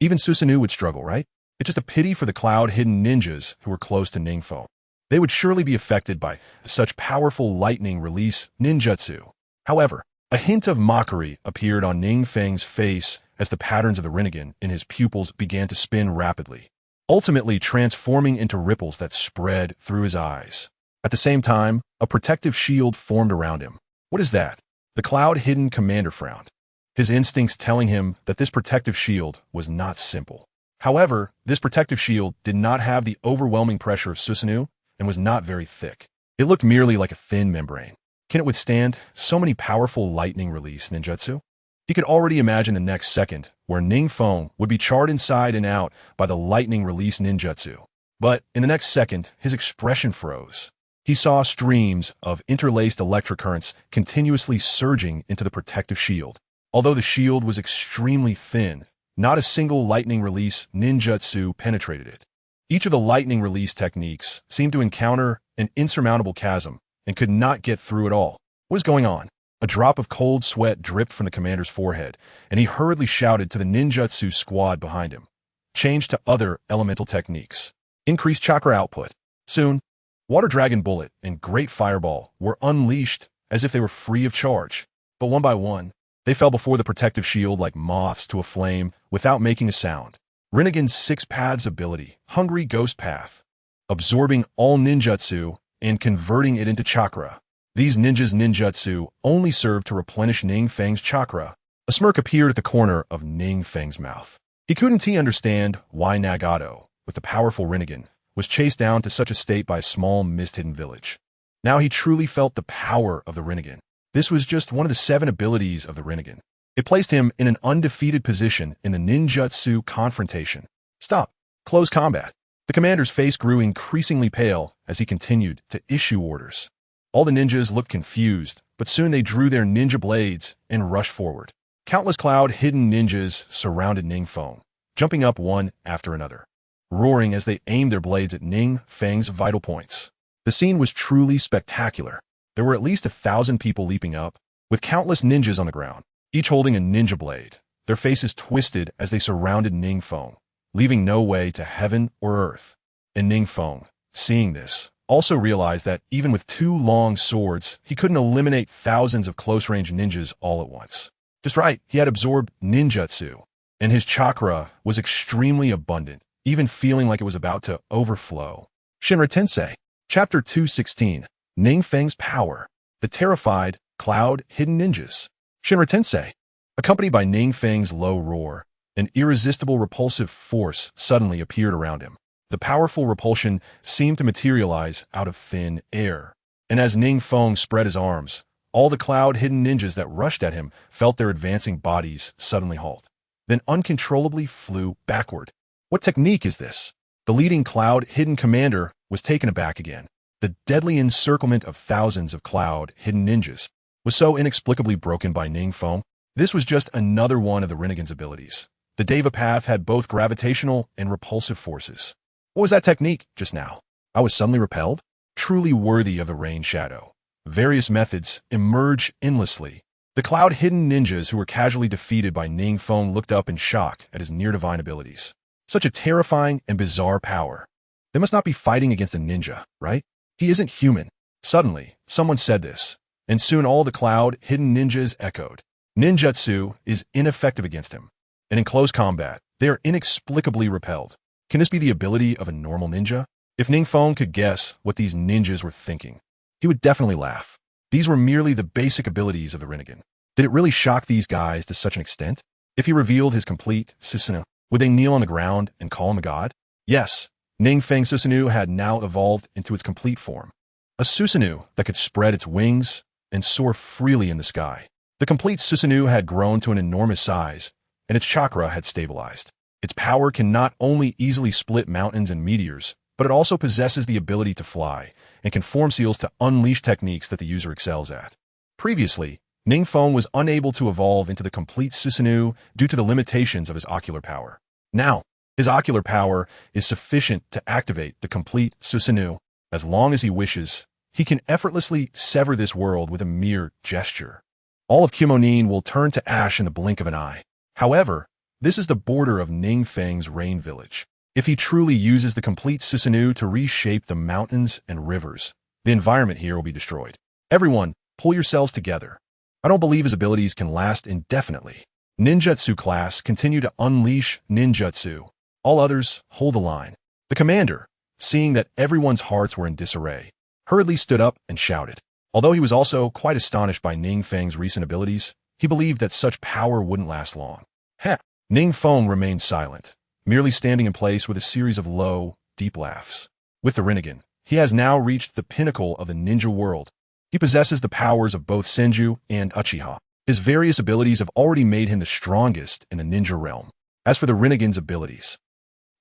Even Susanoo would struggle, right? It's just a pity for the Cloud Hidden Ninjas who were close to NingFeng. They would surely be affected by such powerful lightning release ninjutsu. However, a hint of mockery appeared on NingFeng's face as the patterns of the Rinnegan in his pupils began to spin rapidly, ultimately transforming into ripples that spread through his eyes. At the same time, a protective shield formed around him. What is that? The Cloud Hidden Commander frowned, his instincts telling him that this protective shield was not simple. However, this protective shield did not have the overwhelming pressure of Susanoo and was not very thick. It looked merely like a thin membrane. Can it withstand so many powerful lightning release ninjutsu? He could already imagine the next second where NingFeng would be charred inside and out by the lightning release ninjutsu. But in the next second, his expression froze. He saw streams of interlaced electric currents continuously surging into the protective shield. Although the shield was extremely thin, not a single lightning release ninjutsu penetrated it. Each of the lightning release techniques seemed to encounter an insurmountable chasm and could not get through at all. What is going on? A drop of cold sweat dripped from the commander's forehead, and he hurriedly shouted to the ninjutsu squad behind him. Change to other elemental techniques. Increase chakra output. Soon, Water Dragon Bullet and Great Fireball were unleashed as if they were free of charge. But one by one, they fell before the protective shield like moths to a flame without making a sound. Rinnegan's 6 Paths ability, Hungry Ghost Path, absorbing all ninjutsu and converting it into chakra. These ninjas' ninjutsu only served to replenish NingFeng's chakra. A smirk appeared at the corner of NingFeng's mouth. He couldn't understand why Nagato, with the powerful Rinnegan, was chased down to such a state by a small mist-hidden village. Now he truly felt the power of the Rinnegan. This was just one of the 7 abilities of the Rinnegan. It placed him in an undefeated position in the ninjutsu confrontation. Stop. Close combat. The commander's face grew increasingly pale as he continued to issue orders. All the ninjas looked confused, but soon they drew their ninja blades and rushed forward. Countless cloud-hidden ninjas surrounded NingFeng, jumping up one after another, roaring as they aimed their blades at NingFeng's vital points. The scene was truly spectacular. There were at least 1,000 people leaping up, with countless ninjas on the ground, each holding a ninja blade, their faces twisted as they surrounded NingFeng, leaving no way to heaven or earth. And NingFeng, seeing this, also realized that even with 2 long swords, he couldn't eliminate thousands of close-range ninjas all at once. Just right, he had absorbed ninjutsu, and his chakra was extremely abundant, even feeling like it was about to overflow. Shinra Tensei, Chapter 216, NingFeng's Power, the Terrified Cloud-Hidden Ninjas. Shinra Tensei. Accompanied by NingFeng's low roar, an irresistible repulsive force suddenly appeared around him. The powerful repulsion seemed to materialize out of thin air. And as NingFeng spread his arms, all the cloud-hidden ninjas that rushed at him felt their advancing bodies suddenly halt, then uncontrollably flew backward. What technique is this? The leading cloud-hidden commander was taken aback again. The deadly encirclement of thousands of cloud-hidden ninjas was so inexplicably broken by NingFeng. This was just another one of the Rinnegan's abilities. The Deva path had both gravitational and repulsive forces. What was that technique just now? I was suddenly repelled? Truly worthy of the rain shadow. Various methods emerged endlessly. The cloud-hidden ninjas who were casually defeated by NingFeng looked up in shock at his near-divine abilities. Such a terrifying and bizarre power. They must not be fighting against a ninja, right? He isn't human. Suddenly, someone said this, and soon all the cloud-hidden ninjas echoed. Ninjutsu is ineffective against him, and in close combat, they are inexplicably repelled. Can this be the ability of a normal ninja? If NingFeng could guess what these ninjas were thinking, he would definitely laugh. These were merely the basic abilities of the Rinnegan. Did it really shock these guys to such an extent? If he revealed his complete Susanoo, would they kneel on the ground and call him a god? Yes, NingFeng Susanoo had now evolved into its complete form. A Susanoo that could spread its wings and soar freely in the sky. The complete Susanoo had grown to an enormous size, and its chakra had stabilized. Its power can not only easily split mountains and meteors, but it also possesses the ability to fly and can form seals to unleash techniques that the user excels at. Previously, NingFeng was unable to evolve into the complete Susanoo due to the limitations of his ocular power. Now, his ocular power is sufficient to activate the complete Susanoo. As long as he wishes, he can effortlessly sever this world with a mere gesture. All of Kimonin will turn to ash in the blink of an eye. However, this is the border of NingFeng's rain village. If he truly uses the complete Susanoo to reshape the mountains and rivers, the environment here will be destroyed. Everyone, pull yourselves together. I don't believe his abilities can last indefinitely. Ninjutsu class continue to unleash ninjutsu. All others, hold the line. The commander, seeing that everyone's hearts were in disarray, hurriedly stood up and shouted. Although he was also quite astonished by NingFeng's recent abilities, he believed that such power wouldn't last long. Heh! NingFeng remained silent, merely standing in place with a series of low, deep laughs. With the Rinnegan, he has now reached the pinnacle of the ninja world. He possesses the powers of both Senju and Uchiha. His various abilities have already made him the strongest in the ninja realm. As for the Rinnegan's abilities,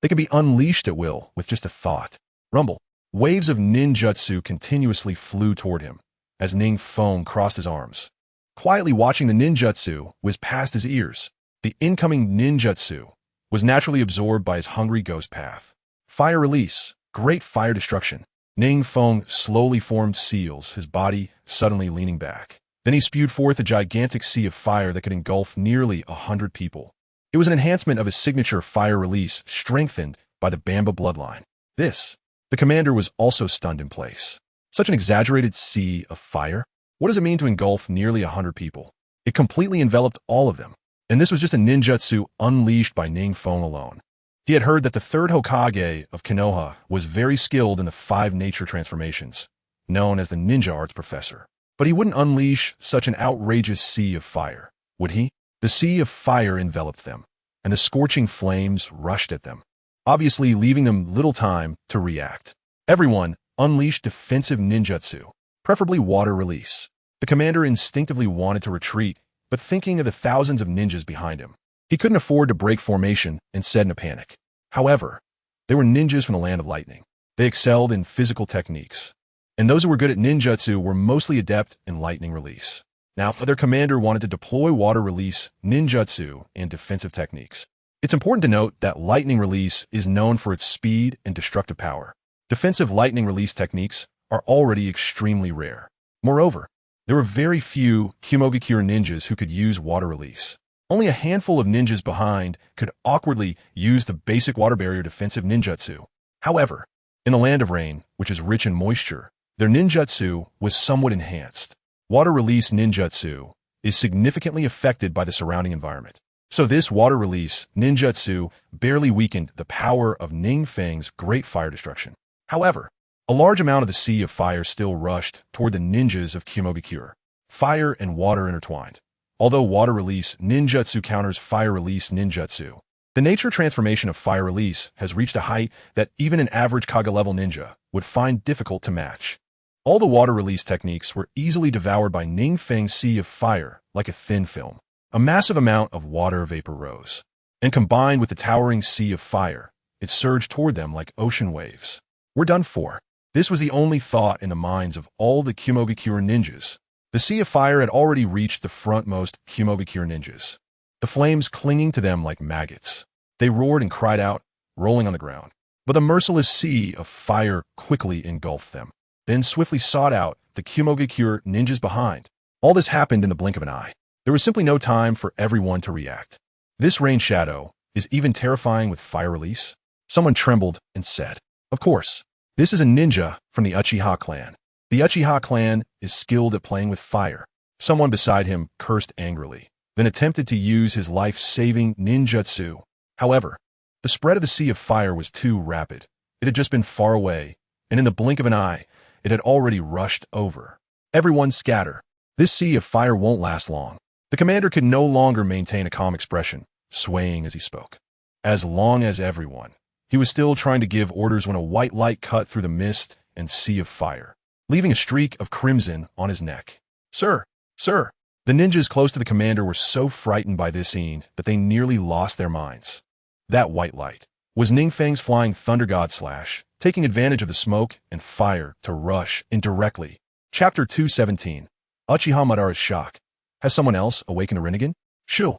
they can be unleashed at will with just a thought. Rumble. Waves of ninjutsu continuously flew toward him as NingFeng crossed his arms. Quietly watching the ninjutsu whiz past his ears, the incoming ninjutsu was naturally absorbed by his hungry ghost path. Fire release. Great fire destruction. NingFeng slowly formed seals, his body suddenly leaning back. Then he spewed forth a gigantic sea of fire that could engulf nearly 100 people. It was an enhancement of his signature fire release, strengthened by the Bamba bloodline. The commander was also stunned in place. Such an exaggerated sea of fire? What does it mean to engulf nearly 100 people? It completely enveloped all of them. And this was just a ninjutsu unleashed by NingFeng alone. He had heard that the third Hokage of Konoha was very skilled in the 5 nature transformations, known as the ninja arts professor. But he wouldn't unleash such an outrageous sea of fire, would he? The sea of fire enveloped them, and the scorching flames rushed at them, obviously leaving them little time to react. Everyone unleashed defensive ninjutsu, preferably water release. The commander instinctively wanted to retreat, but thinking of the thousands of ninjas behind him. He couldn't afford to break formation and said in a panic. However, they were ninjas from the land of lightning. They excelled in physical techniques, and those who were good at ninjutsu were mostly adept in lightning release. Now, their commander wanted to deploy water release, ninjutsu, and defensive techniques. It's important to note that lightning release is known for its speed and destructive power. Defensive lightning release techniques are already extremely rare. Moreover, there were very few Kumogakure ninjas who could use water release. Only a handful of ninjas behind could awkwardly use the basic water barrier defensive ninjutsu. However, in the land of rain, which is rich in moisture, their ninjutsu was somewhat enhanced. Water release ninjutsu is significantly affected by the surrounding environment. So this water release ninjutsu barely weakened the power of NingFeng's great fire destruction. However, a large amount of the sea of fire still rushed toward the ninjas of Kumogakure. Fire and water intertwined. Although water release ninjutsu counters fire release ninjutsu, the nature transformation of fire release has reached a height that even an average Kaga-level ninja would find difficult to match. All the water release techniques were easily devoured by NingFeng's sea of fire like a thin film. A massive amount of water vapor rose, and combined with the towering sea of fire, it surged toward them like ocean waves. We're done for. This was the only thought in the minds of all the Kumogakure ninjas. The sea of fire had already reached the frontmost Kumogakure ninjas, the flames clinging to them like maggots. They roared and cried out, rolling on the ground. But the merciless sea of fire quickly engulfed them, then swiftly sought out the Kumogakure ninjas behind. All this happened in the blink of an eye. There was simply no time for everyone to react. This rain shadow is even terrifying with fire release. Someone trembled and said, "Of course, this is a ninja from the Uchiha clan. The Uchiha clan is skilled at playing with fire." Someone beside him cursed angrily, then attempted to use his life-saving ninjutsu. However, the spread of the sea of fire was too rapid. It had just been far away, and in the blink of an eye, it had already rushed over. Everyone scatter. This sea of fire won't last long. The commander could no longer maintain a calm expression, swaying as he spoke. As long as everyone. He was still trying to give orders when a white light cut through the mist and sea of fire, leaving a streak of crimson on his neck. "Sir, sir!" The ninjas close to the commander were so frightened by this scene that they nearly lost their minds. That white light was NingFeng's flying thunder god slash, taking advantage of the smoke and fire to rush in directly. Chapter 217. Uchiha Madara's shock. Has someone else awakened a Rinnegan? Shoo!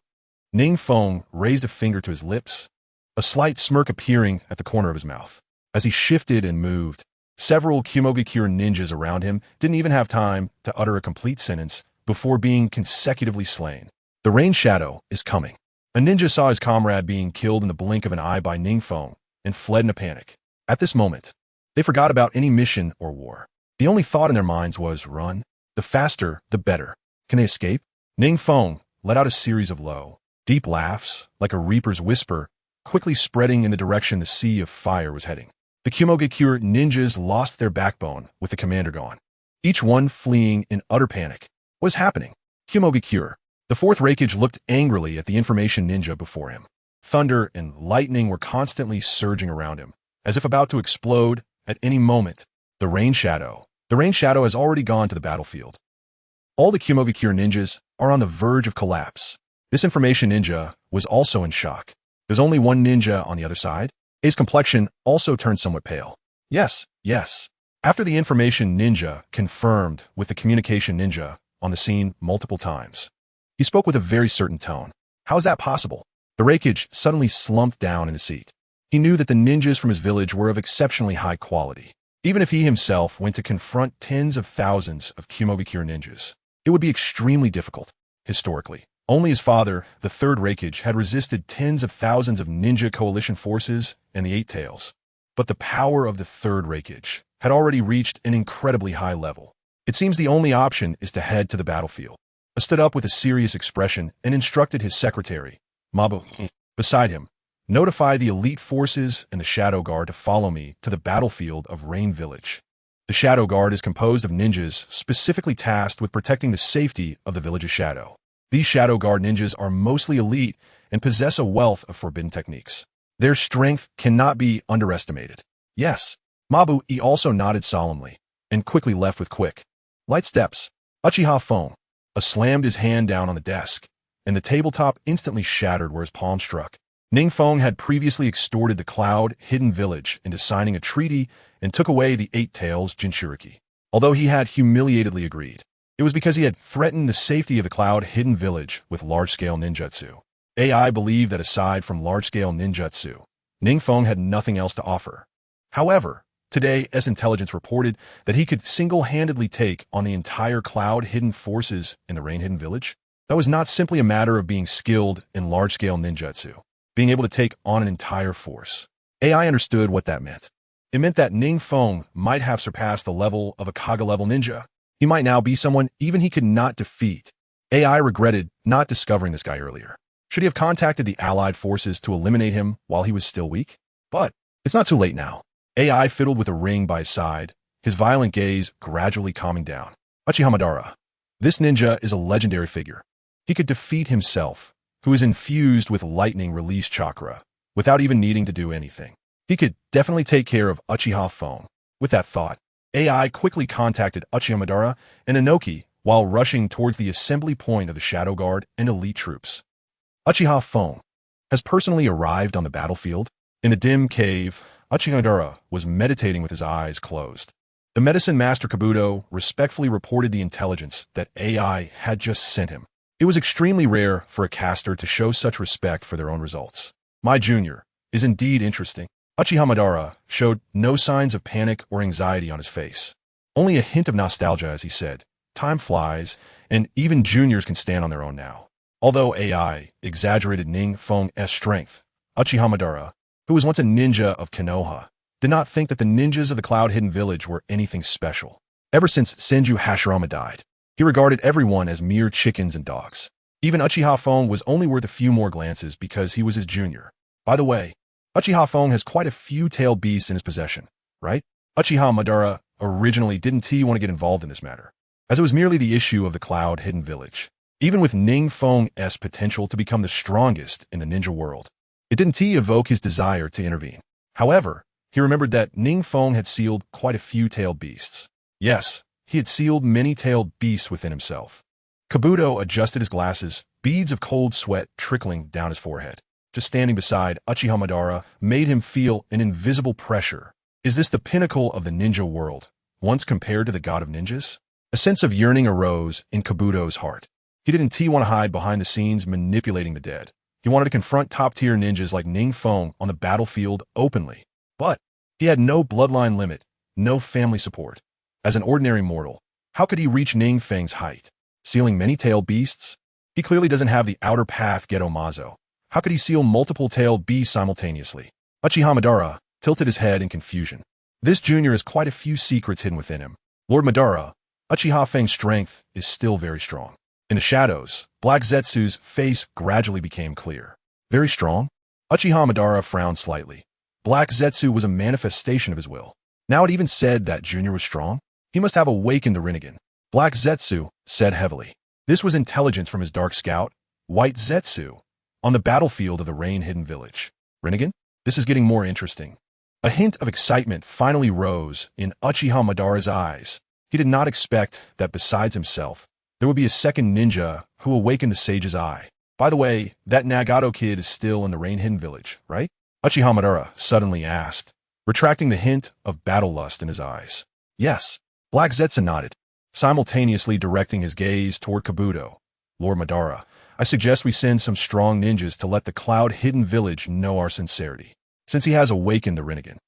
NingFeng raised a finger to his lips, a slight smirk appearing at the corner of his mouth. As he shifted and moved, several Kumogakure ninjas around him didn't even have time to utter a complete sentence before being consecutively slain. The rain shadow is coming. A ninja saw his comrade being killed in the blink of an eye by NingFeng and fled in a panic. At this moment, they forgot about any mission or war. The only thought in their minds was run. The faster, the better. Can they escape? NingFeng let out a series of low, deep laughs, like a reaper's whisper, quickly spreading in the direction the sea of fire was heading. The Kumogakure ninjas lost their backbone with the commander gone, each one fleeing in utter panic. What was happening? Kumogakure. The fourth Raikage looked angrily at the information ninja before him. Thunder and lightning were constantly surging around him, as if about to explode at any moment. The rain shadow has already gone to the battlefield. All the Kumogakure ninjas are on the verge of collapse. This information ninja was also in shock. There's only one ninja on the other side. His complexion also turned somewhat pale. Yes. After the information ninja confirmed with the communication ninja on the scene multiple times, he spoke with a very certain tone. How is that possible? The Raikage suddenly slumped down in his seat. He knew that the ninjas from his village were of exceptionally high quality. Even if he himself went to confront tens of thousands of Kumogakure ninjas, it would be extremely difficult. Historically, only his father, the third Raikage, had resisted tens of thousands of ninja coalition forces and the Eight Tails. But the power of the third Raikage had already reached an incredibly high level. It seems the only option is to head to the battlefield. He stood up with a serious expression and instructed his secretary, Mabu, beside him, notify the elite forces and the Shadow Guard to follow me to the battlefield of Rain Village. The Shadow Guard is composed of ninjas specifically tasked with protecting the safety of the village's shadow. These Shadow Guard ninjas are mostly elite and possess a wealth of forbidden techniques. Their strength cannot be underestimated. Yes. Mabu also nodded solemnly and quickly left with quick, light steps. Uchiha Feng. slammed his hand down on the desk, and the tabletop instantly shattered where his palm struck. NingFeng had previously extorted the Cloud Hidden Village into signing a treaty and took away the Eight Tails Jinchuriki. Although he had humiliatedly agreed, it was because he had threatened the safety of the Cloud Hidden Village with large-scale ninjutsu. AI believed that aside from large-scale ninjutsu, NingFeng had nothing else to offer. However, today S-Intelligence reported that he could single-handedly take on the entire Cloud Hidden forces in the Rain Hidden Village. That was not simply a matter of being skilled in large-scale ninjutsu, being able to take on an entire force. AI understood what that meant. It meant that NingFeng might have surpassed the level of a Kaga-level ninja. He might now be someone even he could not defeat. AI regretted not discovering this guy earlier. Should he have contacted the allied forces to eliminate him while he was still weak? But it's not too late now. AI fiddled with a ring by his side, his violent gaze gradually calming down. Uchiha Madara. This ninja is a legendary figure. He could defeat himself, who is infused with lightning release chakra, without even needing to do anything. He could definitely take care of Uchiha Feng. With that thought, AI quickly contacted Uchiha Madara and Inoki while rushing towards the assembly point of the Shadow Guard and elite troops. Uchiha Feng has personally arrived on the battlefield. In the dim cave, Uchiha Madara was meditating with his eyes closed. The medicine master Kabuto respectfully reported the intelligence that AI had just sent him. It was extremely rare for a caster to show such respect for their own results. My junior is indeed interesting. Uchiha Madara showed no signs of panic or anxiety on his face. Only a hint of nostalgia as he said, "Time flies, and even juniors can stand on their own now." Although AI exaggerated NingFeng's strength, Uchiha Madara, who was once a ninja of Konoha, did not think that the ninjas of the Cloud Hidden Village were anything special. Ever since Senju Hashirama died, he regarded everyone as mere chickens and dogs. Even Uchiha Feng was only worth a few more glances because he was his junior. By the way, Uchiha Feng has quite a few tailed beasts in his possession, right? Uchiha Madara originally didn't want to get involved in this matter, as it was merely the issue of the Cloud Hidden Village. Even with NingFeng's potential to become the strongest in the ninja world, it didn't evoke his desire to intervene. However, he remembered that NingFeng had sealed quite a few tailed beasts. Yes, he had sealed many tailed beasts within himself. Kabuto adjusted his glasses, beads of cold sweat trickling down his forehead. Just standing beside Uchiha Madara made him feel an invisible pressure. Is this the pinnacle of the ninja world, once compared to the god of ninjas? A sense of yearning arose in Kabuto's heart. He didn't want to hide behind the scenes manipulating the dead. He wanted to confront top-tier ninjas like NingFeng on the battlefield openly. But he had no bloodline limit, no family support. As an ordinary mortal, how could he reach NingFeng's height? Sealing many tailed beasts? He clearly doesn't have the outer path Geto Mazo. How could he seal multiple tailed beasts simultaneously? Uchiha Madara tilted his head in confusion. This junior has quite a few secrets hidden within him. Lord Madara, Uchiha Feng's strength is still very strong. In the shadows, Black Zetsu's face gradually became clear. Very strong? Uchiha Madara frowned slightly. Black Zetsu was a manifestation of his will. Now it even said that junior was strong? He must have awakened the Rinnegan. Black Zetsu said heavily. This was intelligence from his dark scout, White Zetsu, on the battlefield of the Rain Hidden Village. Rinnegan? This is getting more interesting. A hint of excitement finally rose in Uchiha Madara's eyes. He did not expect that besides himself, there would be a second ninja who awakened the sage's eye. By the way, that Nagato kid is still in the Rain Hidden Village, right? Uchiha Madara suddenly asked, retracting the hint of battle lust in his eyes. Yes. Black Zetsu nodded, simultaneously directing his gaze toward Kabuto. Lord Madara, I suggest we send some strong ninjas to let the Cloud Hidden Village know our sincerity, since he has awakened the Rinnegan.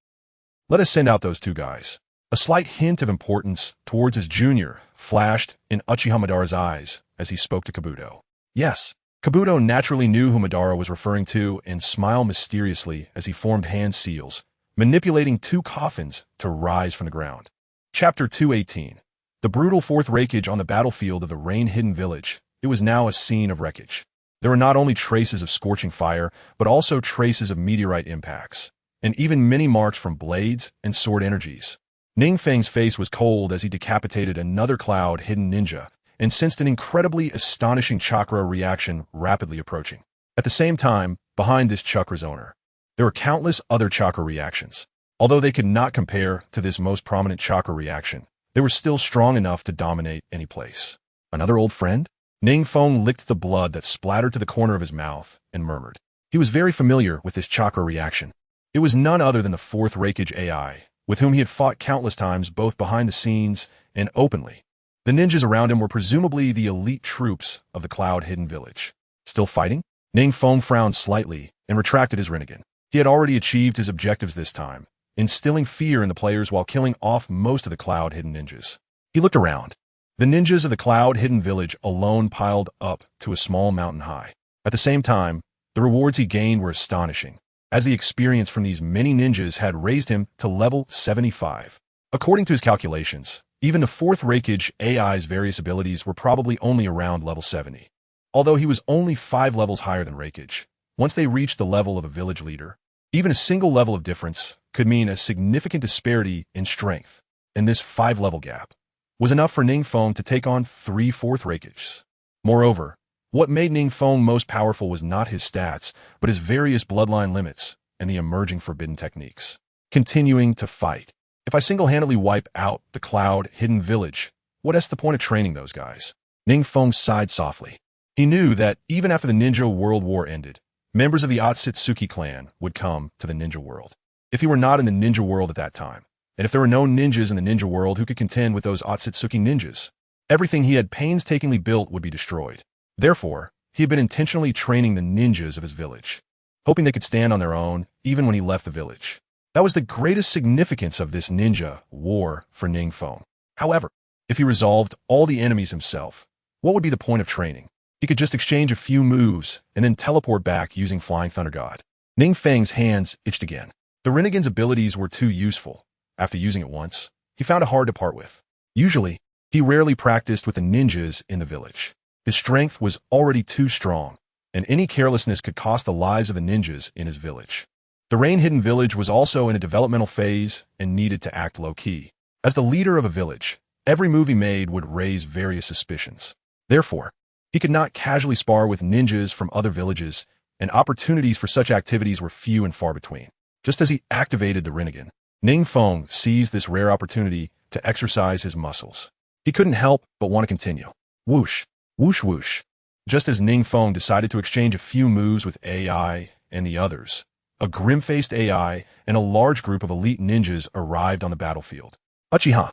Let us send out those two guys. A slight hint of importance towards his junior flashed in Uchiha Madara's eyes as he spoke to Kabuto. Yes, Kabuto naturally knew who Madara was referring to and smiled mysteriously as he formed hand seals, manipulating two coffins to rise from the ground. Chapter 218. The brutal fourth wreckage on the battlefield of the Rain Hidden Village. It was now a scene of wreckage. There were not only traces of scorching fire, but also traces of meteorite impacts, and even many marks from blades and sword energies. NingFeng's face was cold as he decapitated another Cloud Hidden ninja and sensed an incredibly astonishing chakra reaction rapidly approaching. At the same time, behind this chakra's owner, there were countless other chakra reactions. Although they could not compare to this most prominent chakra reaction, they were still strong enough to dominate any place. Another old friend? NingFeng licked the blood that splattered to the corner of his mouth and murmured. He was very familiar with this chakra reaction. It was none other than the fourth Reikage AI, with whom he had fought countless times both behind the scenes and openly. The ninjas around him were presumably the elite troops of the Cloud Hidden Village. Still fighting? NingFeng frowned slightly and retracted his Rinnegan. He had already achieved his objectives this time, instilling fear in the players while killing off most of the Cloud Hidden ninjas. He looked around. The ninjas of the Cloud Hidden Village alone piled up to a small mountain high. At the same time, the rewards he gained were astonishing, as the experience from these many ninjas had raised him to level 75. According to his calculations, even the fourth Reikage AI's various abilities were probably only around level 70. Although he was only 5 levels higher than Reikage, once they reached the level of a village leader, even a single level of difference could mean a significant disparity in strength, and this 5-level gap was enough for NingFeng to take on 3 fourth Reikages. Moreover, what made NingFeng most powerful was not his stats, but his various bloodline limits and the emerging forbidden techniques. Continuing to fight. If I single-handedly wipe out the Cloud Hidden Village, what's the point of training those guys? NingFeng sighed softly. He knew that even after the Ninja World War ended, members of the Otsutsuki clan would come to the ninja world. If he were not in the ninja world at that time, and if there were no ninjas in the ninja world who could contend with those Otsutsuki ninjas, everything he had painstakingly built would be destroyed. Therefore, he had been intentionally training the ninjas of his village, hoping they could stand on their own even when he left the village. That was the greatest significance of this ninja war for NingFeng. However, if he resolved all the enemies himself, what would be the point of training? He could just exchange a few moves and then teleport back using Flying Thunder God. NingFeng's hands itched again. The Rinnegan's abilities were too useful. After using it once, he found it hard to part with. Usually, he rarely practiced with the ninjas in the village. His strength was already too strong, and any carelessness could cost the lives of the ninjas in his village. The Rain Hidden Village was also in a developmental phase and needed to act low-key. As the leader of a village, every move he made would raise various suspicions. Therefore, he could not casually spar with ninjas from other villages, and opportunities for such activities were few and far between. Just as he activated the Rinnegan, NingFeng seized this rare opportunity to exercise his muscles. He couldn't help but want to continue. Whoosh, whoosh, whoosh. Just as NingFeng decided to exchange a few moves with AI and the others, a grim-faced AI and a large group of elite ninjas arrived on the battlefield. Uchiha.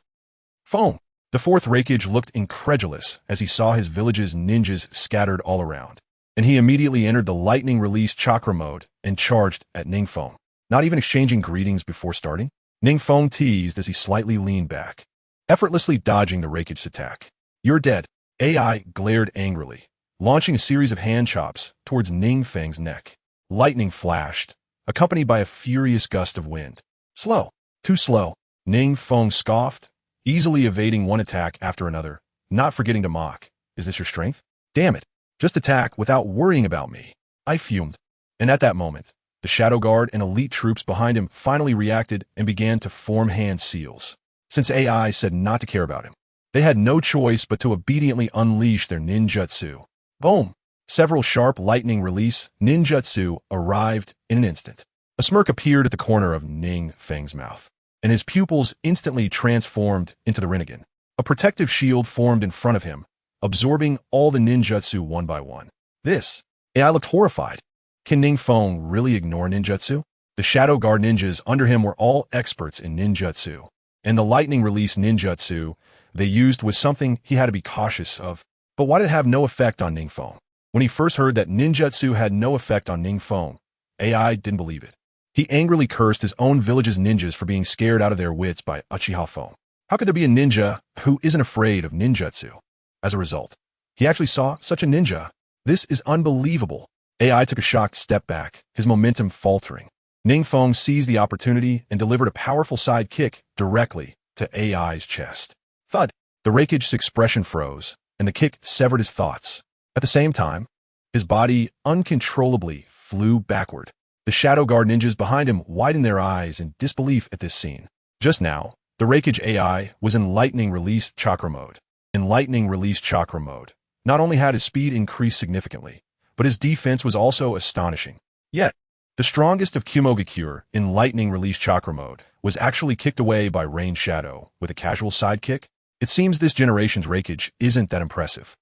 Feng. The fourth Reikage looked incredulous as he saw his village's ninjas scattered all around, and he immediately entered the lightning release chakra mode and charged at NingFeng. Not even exchanging greetings before starting, NingFeng teased as he slightly leaned back, effortlessly dodging the Reikage's attack. You're dead. AI glared angrily, launching a series of hand chops towards NingFeng's neck. Lightning flashed, accompanied by a furious gust of wind. Slow. Too slow. NingFeng scoffed, easily evading one attack after another, not forgetting to mock. Is this your strength? Damn it. Just attack without worrying about me. I fumed. And at that moment, the Shadow Guard and elite troops behind him finally reacted and began to form hand seals. Since AI said not to care about him, they had no choice but to obediently unleash their ninjutsu. Boom! Several sharp lightning release ninjutsu arrived in an instant. A smirk appeared at the corner of NingFeng's mouth, and his pupils instantly transformed into the Rinnegan. A protective shield formed in front of him, absorbing all the ninjutsu one by one. This, AI looked horrified. Can NingFeng really ignore ninjutsu? The Shadow Guard ninjas under him were all experts in ninjutsu, and the lightning release ninjutsu they used was something he had to be cautious of. But why did it have no effect on NingFeng? When he first heard that ninjutsu had no effect on NingFeng, AI didn't believe it. He angrily cursed his own village's ninjas for being scared out of their wits by Uchiha Feng. How could there be a ninja who isn't afraid of ninjutsu? As a result, he actually saw such a ninja. This is unbelievable. AI took a shocked step back, his momentum faltering. NingFeng seized the opportunity and delivered a powerful side kick directly to AI's chest. Thud! The Reikage's expression froze, and the kick severed his thoughts. At the same time, his body uncontrollably flew backward. The Shadow Guard ninjas behind him widened their eyes in disbelief at this scene. Just now, the Reikage AI was in lightning release chakra mode. In lightning release chakra mode, not only had his speed increased significantly, but his defense was also astonishing. Yet, the strongest of Kumogakure in lightning release chakra mode was actually kicked away by Rain Shadow with a casual sidekick. It seems this generation's Reikage isn't that impressive.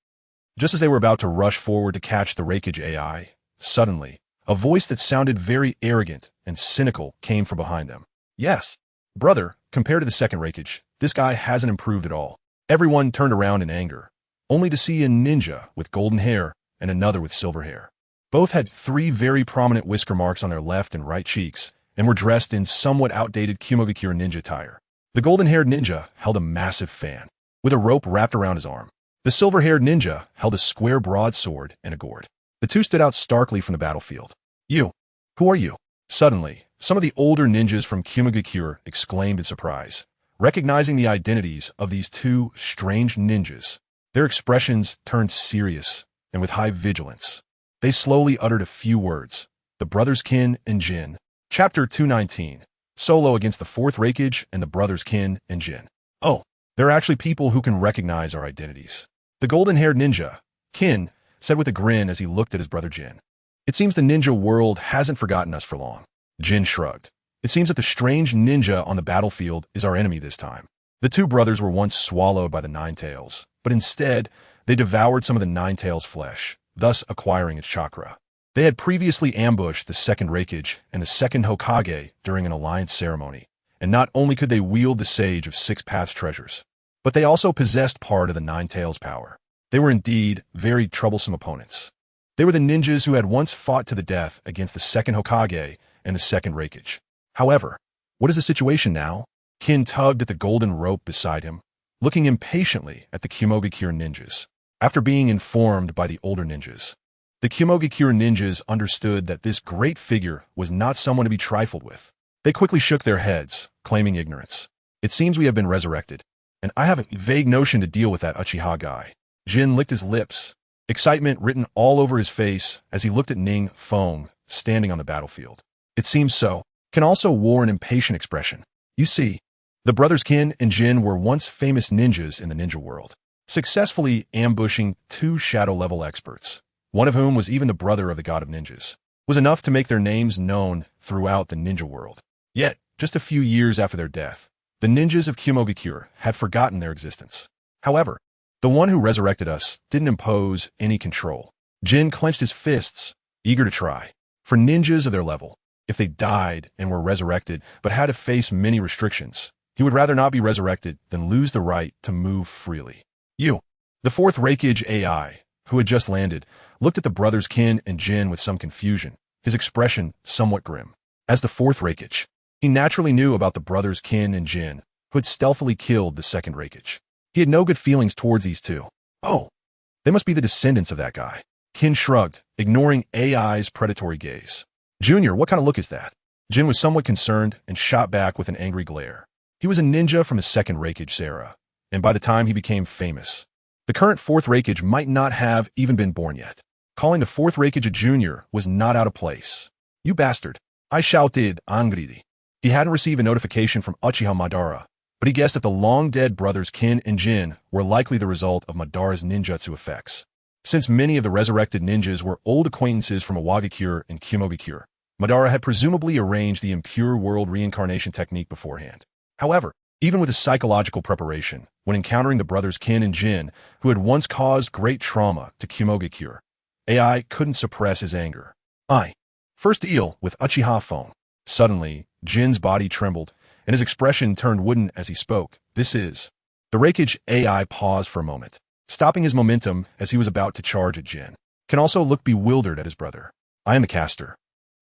Just as they were about to rush forward to catch the Reikage AI, suddenly, a voice that sounded very arrogant and cynical came from behind them. Yes, brother, compared to the second Reikage, this guy hasn't improved at all. Everyone turned around in anger, only to see a ninja with golden hair and another with silver hair. Both had 3 very prominent whisker marks on their left and right cheeks, and were dressed in somewhat outdated Kumogakure ninja attire. The golden-haired ninja held a massive fan, with a rope wrapped around his arm. The silver-haired ninja held a square broadsword and a gourd. The two stood out starkly from the battlefield. You, who are you? Suddenly, some of the older ninjas from Kumogakure exclaimed in surprise, recognizing the identities of these 2 strange ninjas. Their expressions turned serious and with high vigilance. They slowly uttered a few words. The brothers Kin and Jin. Chapter 219. Solo against the 4th Reikage and the brothers Kin and Jin. Oh, there are actually people who can recognize our identities. The golden-haired ninja, Kin, said with a grin as he looked at his brother Jin. It seems the ninja world hasn't forgotten us for long. Jin shrugged. It seems that the strange ninja on the battlefield is our enemy this time. The 2 brothers were once swallowed by the Nine Tails, but instead, they devoured some of the Nine Tails' flesh, thus acquiring its chakra. They had previously ambushed the 2nd Reikage and the 2nd Hokage during an alliance ceremony, and not only could they wield the Sage of 6 Paths treasures, but they also possessed part of the Nine Tails' power. They were indeed very troublesome opponents. They were the ninjas who had once fought to the death against the 2nd Hokage and the 2nd Reikage. However, what is the situation now? Kin tugged at the golden rope beside him, looking impatiently at the Kumogakure ninjas. After being informed by the older ninjas, the Kumogakure ninjas understood that this great figure was not someone to be trifled with. They quickly shook their heads, claiming ignorance. It seems we have been resurrected, and I have a vague notion to deal with that Uchiha guy. Jin licked his lips, excitement written all over his face as he looked at NingFeng standing on the battlefield. It seems so. Kin also wore an impatient expression. You see, the brothers Kin and Jin were once famous ninjas in the ninja world, successfully ambushing 2 shadow-level experts, one of whom was even the brother of the god of ninjas, was enough to make their names known throughout the ninja world. Yet, just a few years after their death, the ninjas of Kumogakure had forgotten their existence. However, the one who resurrected us didn't impose any control. Jin clenched his fists, eager to try. For ninjas of their level, if they died and were resurrected but had to face many restrictions, he would rather not be resurrected than lose the right to move freely. You, the 4th Reikage AI, who had just landed, looked at the brothers Kin and Jin with some confusion, his expression somewhat grim. As the 4th Reikage, he naturally knew about the brothers Kin and Jin, who had stealthily killed the 2nd Reikage. He had no good feelings towards these 2. Oh, they must be the descendants of that guy. Kin shrugged, ignoring AI's predatory gaze. Junior, what kind of look is that? Jin was somewhat concerned and shot back with an angry glare. He was a ninja from the 2nd Reikage era, and by the time he became famous, the current 4th Reikage might not have even been born yet. Calling the 4th Reikage a junior was not out of place. You bastard, I shouted angrily. He hadn't received a notification from Uchiha Madara, but he guessed that the long-dead brothers Kin and Jin were likely the result of Madara's ninjutsu effects. Since many of the resurrected ninjas were old acquaintances from Iwagakure and Kumogakure, Madara had presumably arranged the impure world reincarnation technique beforehand. However, even with his psychological preparation, when encountering the brothers Kin and Jin, who had once caused great trauma to Kumogakure, AI couldn't suppress his anger. First deal with Uchiha phone. Suddenly, Jin's body trembled, and his expression turned wooden as he spoke. This is... The Reikage AI paused for a moment, stopping his momentum as he was about to charge at Jin. Kin also looked bewildered at his brother. I am the caster.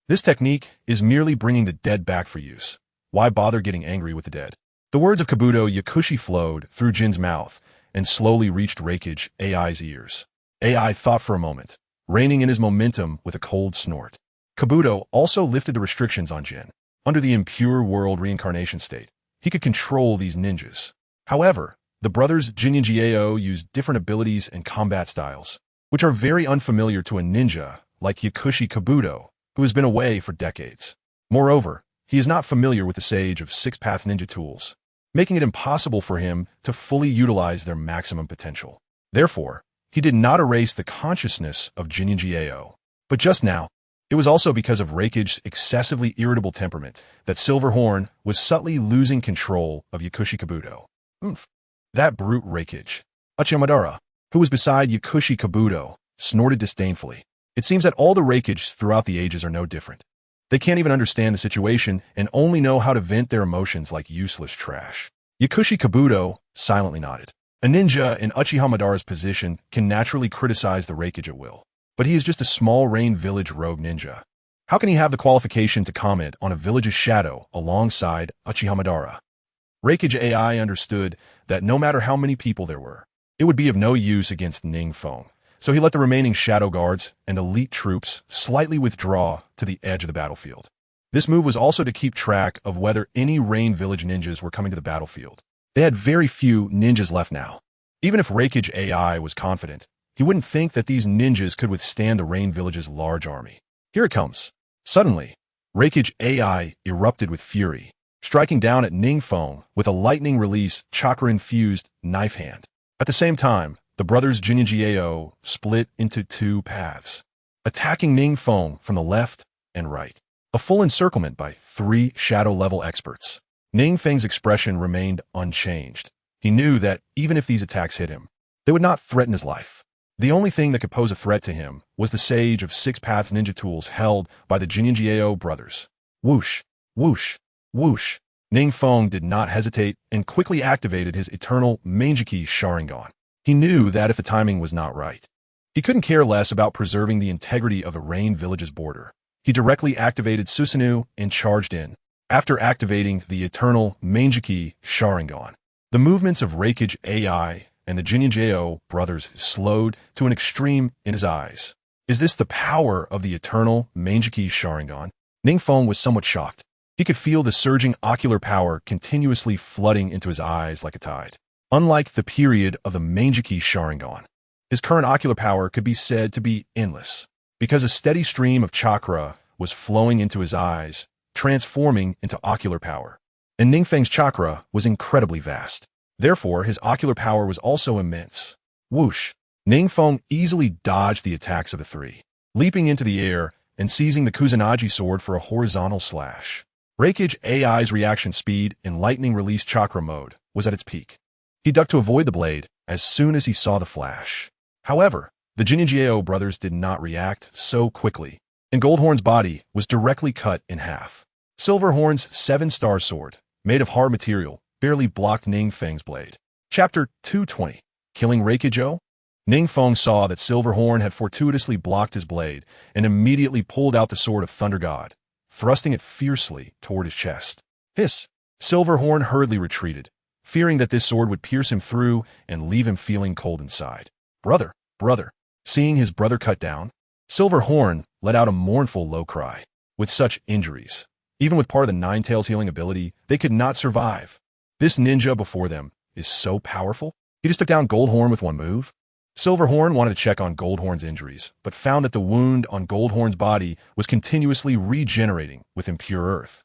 This technique is merely bringing the dead back for use. Why bother getting angry with the dead? The words of Kabuto Yakushi flowed through Jin's mouth and slowly reached Reikage AI's ears. AI thought for a moment, reining in his momentum with a cold snort. Kabuto also lifted the restrictions on Jin. Under the impure world reincarnation state, he could control these ninjas. However, the brothers Jin and Jiao used different abilities and combat styles, which are very unfamiliar to a ninja like Yakushi Kabuto, who has been away for decades. Moreover, he is not familiar with the Sage of 6 Paths ninja tools, making it impossible for him to fully utilize their maximum potential. Therefore, he did not erase the consciousness of Jin and Jiao. But just now, it was also because of Reikage's excessively irritable temperament that Silverhorn was subtly losing control of Yakushi Kabuto. That brute Reikage. Uchiha Madara. who was beside Yakushi Kabuto, snorted disdainfully. It seems that all the Raikage throughout the ages are no different. They can't even understand the situation and only know how to vent their emotions like useless trash. Yakushi Kabuto silently nodded. A ninja in Uchiha Madara's position can naturally criticize the Raikage at will, but he is just a small Rain Village rogue ninja. How can he have the qualification to comment on a village's shadow alongside Uchiha Madara? Raikage AI understood that no matter how many people there were, it would be of no use against NingFeng, so he let the remaining shadow guards and elite troops slightly withdraw to the edge of the battlefield. This move was also to keep track of whether any Rain Village ninjas were coming to the battlefield. They had very few ninjas left now. Even if Raikage AI was confident, he wouldn't think that these ninjas could withstand the Rain Village's large army. Here it comes. Suddenly, Raikage AI erupted with fury, striking down at NingFeng with a lightning release chakra-infused knife hand. At the same time, the brothers Jinjiao split into two paths, attacking NingFeng from the left and right. A full encirclement by 3 shadow-level experts. NingFeng's expression remained unchanged. He knew that even if these attacks hit him, they would not threaten his life. The only thing that could pose a threat to him was the Sage of 6 Paths ninja tools held by the Jinjiao brothers. Whoosh, whoosh, whoosh. NingFeng did not hesitate and quickly activated his eternal Mangeki Sharingan. He knew that if the timing was not right, he couldn't care less about preserving the integrity of the Rain Village's border. He directly activated Susanoo and charged in. After activating the eternal Mangeki Sharingan, the movements of Raikage AI and the Jinjiao brothers slowed to an extreme in his eyes. Is this the power of the eternal Mangeki Sharingan? NingFeng was somewhat shocked. He could feel the surging ocular power continuously flooding into his eyes like a tide. Unlike the period of the Mangeki Sharingan, his current ocular power could be said to be endless, because a steady stream of chakra was flowing into his eyes, transforming into ocular power. And NingFeng's chakra was incredibly vast. Therefore, his ocular power was also immense. Whoosh! NingFeng easily dodged the attacks of the 3, leaping into the air and seizing the Kusanagi sword for a horizontal slash. Raikage AI's reaction speed in lightning release chakra mode was at its peak. He ducked to avoid the blade as soon as he saw the flash. However, the Jinjiao brothers did not react so quickly, and Goldhorn's body was directly cut in half. Silverhorn's 7-star sword, made of hard material, barely blocked NingFeng's blade. Chapter 220. Killing Raikage. NingFeng saw that Silverhorn had fortuitously blocked his blade and immediately pulled out the sword of Thunder God, thrusting it fiercely toward his chest. Hiss! Silverhorn hurriedly retreated, fearing that this sword would pierce him through and leave him feeling cold inside. Brother! Brother! Seeing his brother cut down, Silverhorn let out a mournful low cry. With such injuries, even with part of the Nine-Tails healing ability, they could not survive. This ninja before them is so powerful. He just took down Goldhorn with one move. Silverhorn wanted to check on Goldhorn's injuries, but found that the wound on Goldhorn's body was continuously regenerating with impure earth.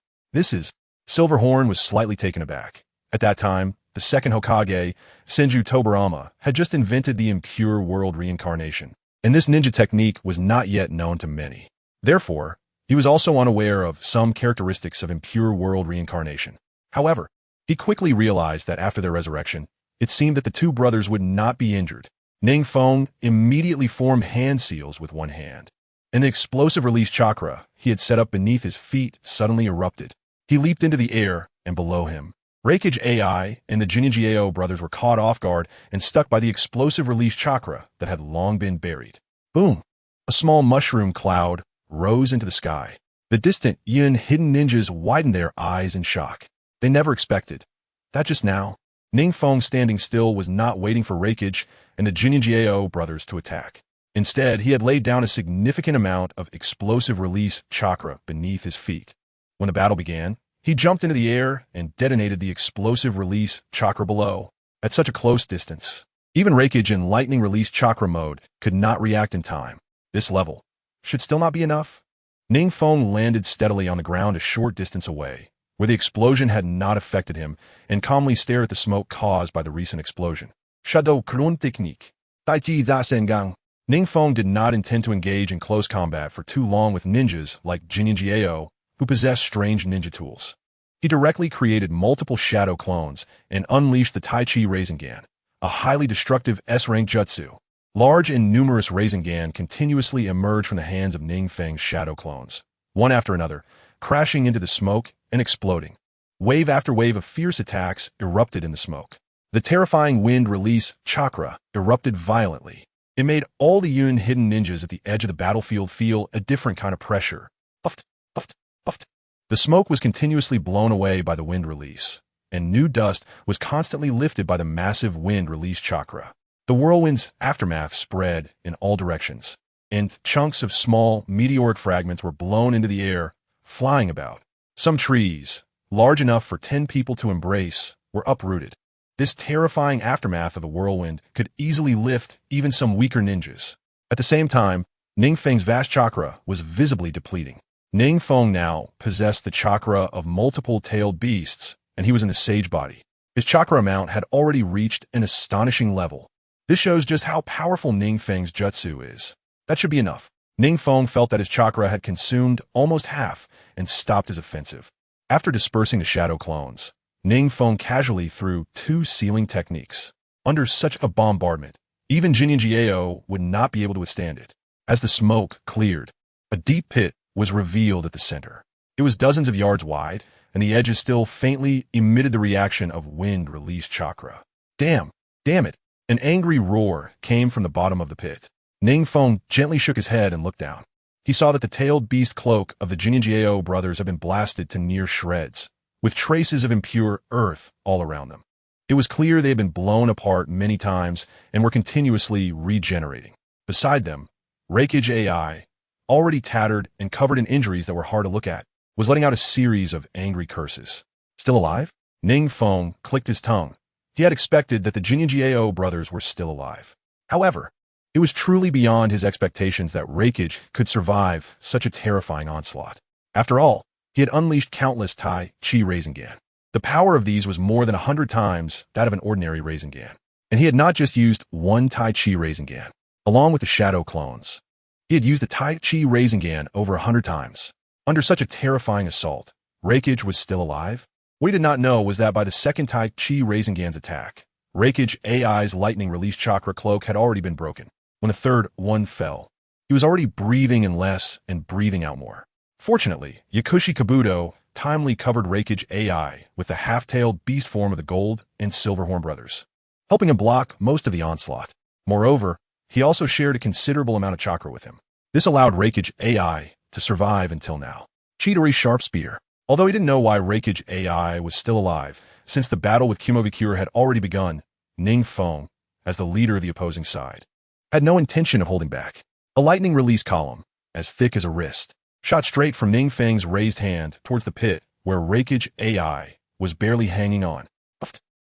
Silverhorn was slightly taken aback. At that time, the second Hokage, Senju Tobarama, had just invented the impure world reincarnation, and this ninja technique was not yet known to many. Therefore, he was also unaware of some characteristics of impure world reincarnation. However, he quickly realized that after their resurrection, it seemed that the 2 brothers would not be injured. NingFeng immediately formed hand seals with one hand, and the explosive release chakra he had set up beneath his feet suddenly erupted. He leaped into the air, and below him, Raikage AI and the Jinjiao brothers were caught off guard and stuck by the explosive release chakra that had long been buried. Boom! A small mushroom cloud rose into the sky. The distant Yin hidden ninjas widened their eyes in shock. They never expected that just now. NingFeng standing still was not waiting for Raikage and the Jinjiao brothers to attack. Instead, he had laid down a significant amount of explosive release chakra beneath his feet. When the battle began, he jumped into the air and detonated the explosive release chakra below. At such a close distance, even Raikage in lightning release chakra mode could not react in time. This level should still not be enough. NingFeng landed steadily on the ground a short distance away, where the explosion had not affected him, and calmly stared at the smoke caused by the recent explosion. Shadow Kurun Technique. Tai Chi Zasengang. NingFeng did not intend to engage in close combat for too long with ninjas like Jinjiao, who possessed strange ninja tools. He directly created multiple shadow clones and unleashed the Tai Chi Rasengan, a highly destructive S-rank jutsu. Large and numerous Rasengan continuously emerged from the hands of NingFeng's shadow clones, one after another, crashing into the smoke and exploding. Wave after wave of fierce attacks erupted in the smoke. The terrifying wind release chakra erupted violently. It made all the Yun hidden ninjas at the edge of the battlefield feel a different kind of pressure. Puffed, puffed, puffed. The smoke was continuously blown away by the wind release, and new dust was constantly lifted by the massive wind release chakra. The whirlwind's aftermath spread in all directions, and chunks of small, meteoric fragments were blown into the air, flying about. Some trees, large enough for 10 people to embrace, were uprooted. This terrifying aftermath of the whirlwind could easily lift even some weaker ninjas. At the same time, NingFeng's vast chakra was visibly depleting. NingFeng now possessed the chakra of multiple tailed beasts, and he was in the sage body. His chakra amount had already reached an astonishing level. This shows just how powerful NingFeng's jutsu is. That should be enough. NingFeng felt that his chakra had consumed almost half and stopped his offensive. After dispersing the shadow clones, NingFeng casually threw 2 sealing techniques. Under such a bombardment, even Jinyinjiao would not be able to withstand it. As the smoke cleared, a deep pit was revealed at the center. It was dozens of yards wide, and the edges still faintly emitted the reaction of wind-released chakra. Damn it! An angry roar came from the bottom of the pit. NingFeng gently shook his head and looked down. He saw that the tailed beast cloak of the Jinyinjiao brothers had been blasted to near shreds, with traces of impure earth all around them. It was clear they had been blown apart many times and were continuously regenerating. Beside them, Raikage AI, already tattered and covered in injuries that were hard to look at, was letting out a series of angry curses. Still alive? NingFeng clicked his tongue. He had expected that the Jinyinjiao brothers were still alive. However, it was truly beyond his expectations that Raikage could survive such a terrifying onslaught. After all, he had unleashed countless Tai Chi Rasengan. The power of these was more than 100 times that of an ordinary Rasengan. And he had not just used one Tai Chi Rasengan. Along with the shadow clones, he had used the Tai Chi Rasengan over 100 times. Under such a terrifying assault, Raikage was still alive? What he did not know was that by the second Tai Chi Rasengan's attack, Raikage AI's lightning release chakra cloak had already been broken. When the third one fell, he was already breathing in less and breathing out more. Fortunately, Yakushi Kabuto timely covered Raikage AI with the half-tailed beast form of the Gold and Silverhorn brothers, helping him block most of the onslaught. Moreover, he also shared a considerable amount of chakra with him. This allowed Raikage AI to survive until now. Chidori's sharp spear. Although he didn't know why Raikage AI was still alive, since the battle with Kumovikure had already begun, NingFeng, as the leader of the opposing side, had no intention of holding back. A lightning release column, as thick as a wrist, shot straight from NingFeng's raised hand towards the pit where Raikage AI was barely hanging on.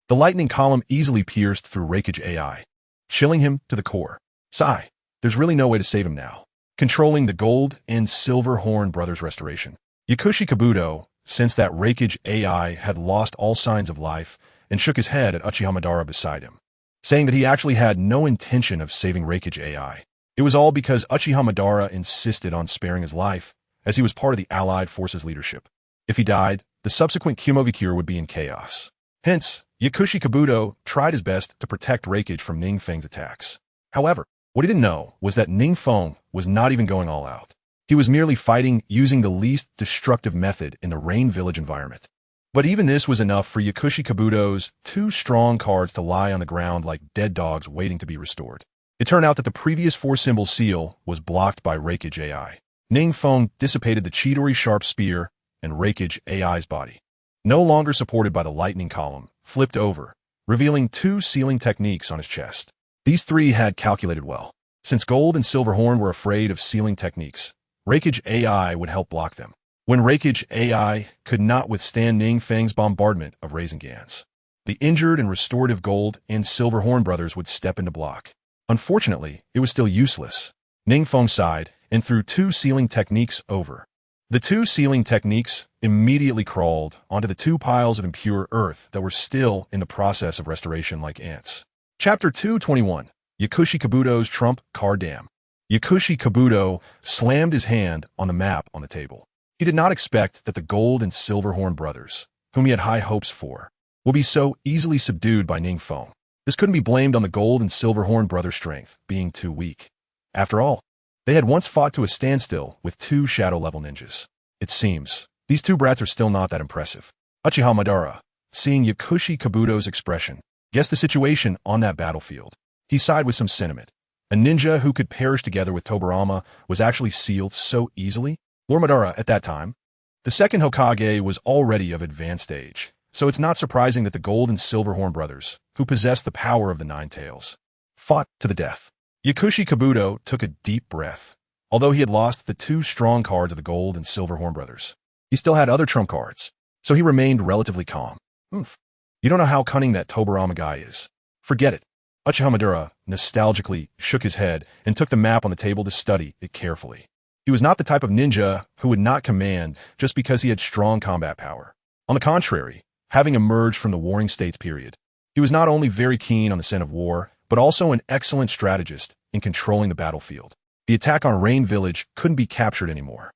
The lightning column easily pierced through Raikage AI, chilling him to the core. Sigh, there's really no way to save him now. Controlling the Gold and Silverhorn brothers' restoration, Yakushi Kabuto sensed that Raikage AI had lost all signs of life and shook his head at Uchiha Madara beside him, saying that he actually had no intention of saving Raikage AI. It was all because Uchiha Madara insisted on sparing his life, as he was part of the Allied forces leadership. If he died, the subsequent Kumovikure would be in chaos. Hence, Yakushi Kabuto tried his best to protect Raikage from NingFeng's attacks. However, what he didn't know was that NingFeng was not even going all out. He was merely fighting using the least destructive method in the Rain Village environment. But even this was enough for Yakushi Kabuto's 2 strong cards to lie on the ground like dead dogs waiting to be restored. It turned out that the previous 4-symbol seal was blocked by Raikage AI. NingFeng dissipated the Chidori sharp spear, and Raikage AI's body, no longer supported by the lightning column, flipped over, revealing 2 sealing techniques on his chest. These 3 had calculated well. Since Gold and Silverhorn were afraid of sealing techniques, Raikage AI would help block them. When Raikage AI could not withstand NingFeng's bombardment of Rasengans, the injured and restorative Gold and Silverhorn brothers would step in to block. Unfortunately, it was still useless. NingFeng sighed and threw 2 sealing techniques over. The 2 sealing techniques immediately crawled onto the 2 piles of impure earth that were still in the process of restoration like ants. Chapter 221, Yakushi Kabuto's Trump Card Dam. Yakushi Kabuto slammed his hand on the map on the table. He did not expect that the Gold and Silverhorn brothers, whom he had high hopes for, would be so easily subdued by NingFeng. This couldn't be blamed on the gold and silver horn brothers' strength being too weak. After all, they had once fought to a standstill with 2 shadow-level ninjas. It seems these 2 brats are still not that impressive. Uchiha Madara, seeing Yakushi Kabuto's expression, guessed the situation on that battlefield. He sighed with some sentiment. A ninja who could perish together with Tobirama was actually sealed so easily? Lord Madara, at that time, the second Hokage, was already of advanced age, so it's not surprising that the Gold and Silver Horn brothers, who possessed the power of the Nine Tails, fought to the death. Yakushi Kabuto took a deep breath. Although he had lost the 2 strong cards of the Gold and Silver Horn brothers, he still had other trump cards, so he remained relatively calm. You don't know how cunning that Tobirama guy is. Forget it. Uchiha Madara nostalgically shook his head and took the map on the table to study it carefully. He was not the type of ninja who would not command just because he had strong combat power. On the contrary, having emerged from the Warring States period, he was not only very keen on the scent of war, but also an excellent strategist in controlling the battlefield. The attack on Rain Village couldn't be captured anymore.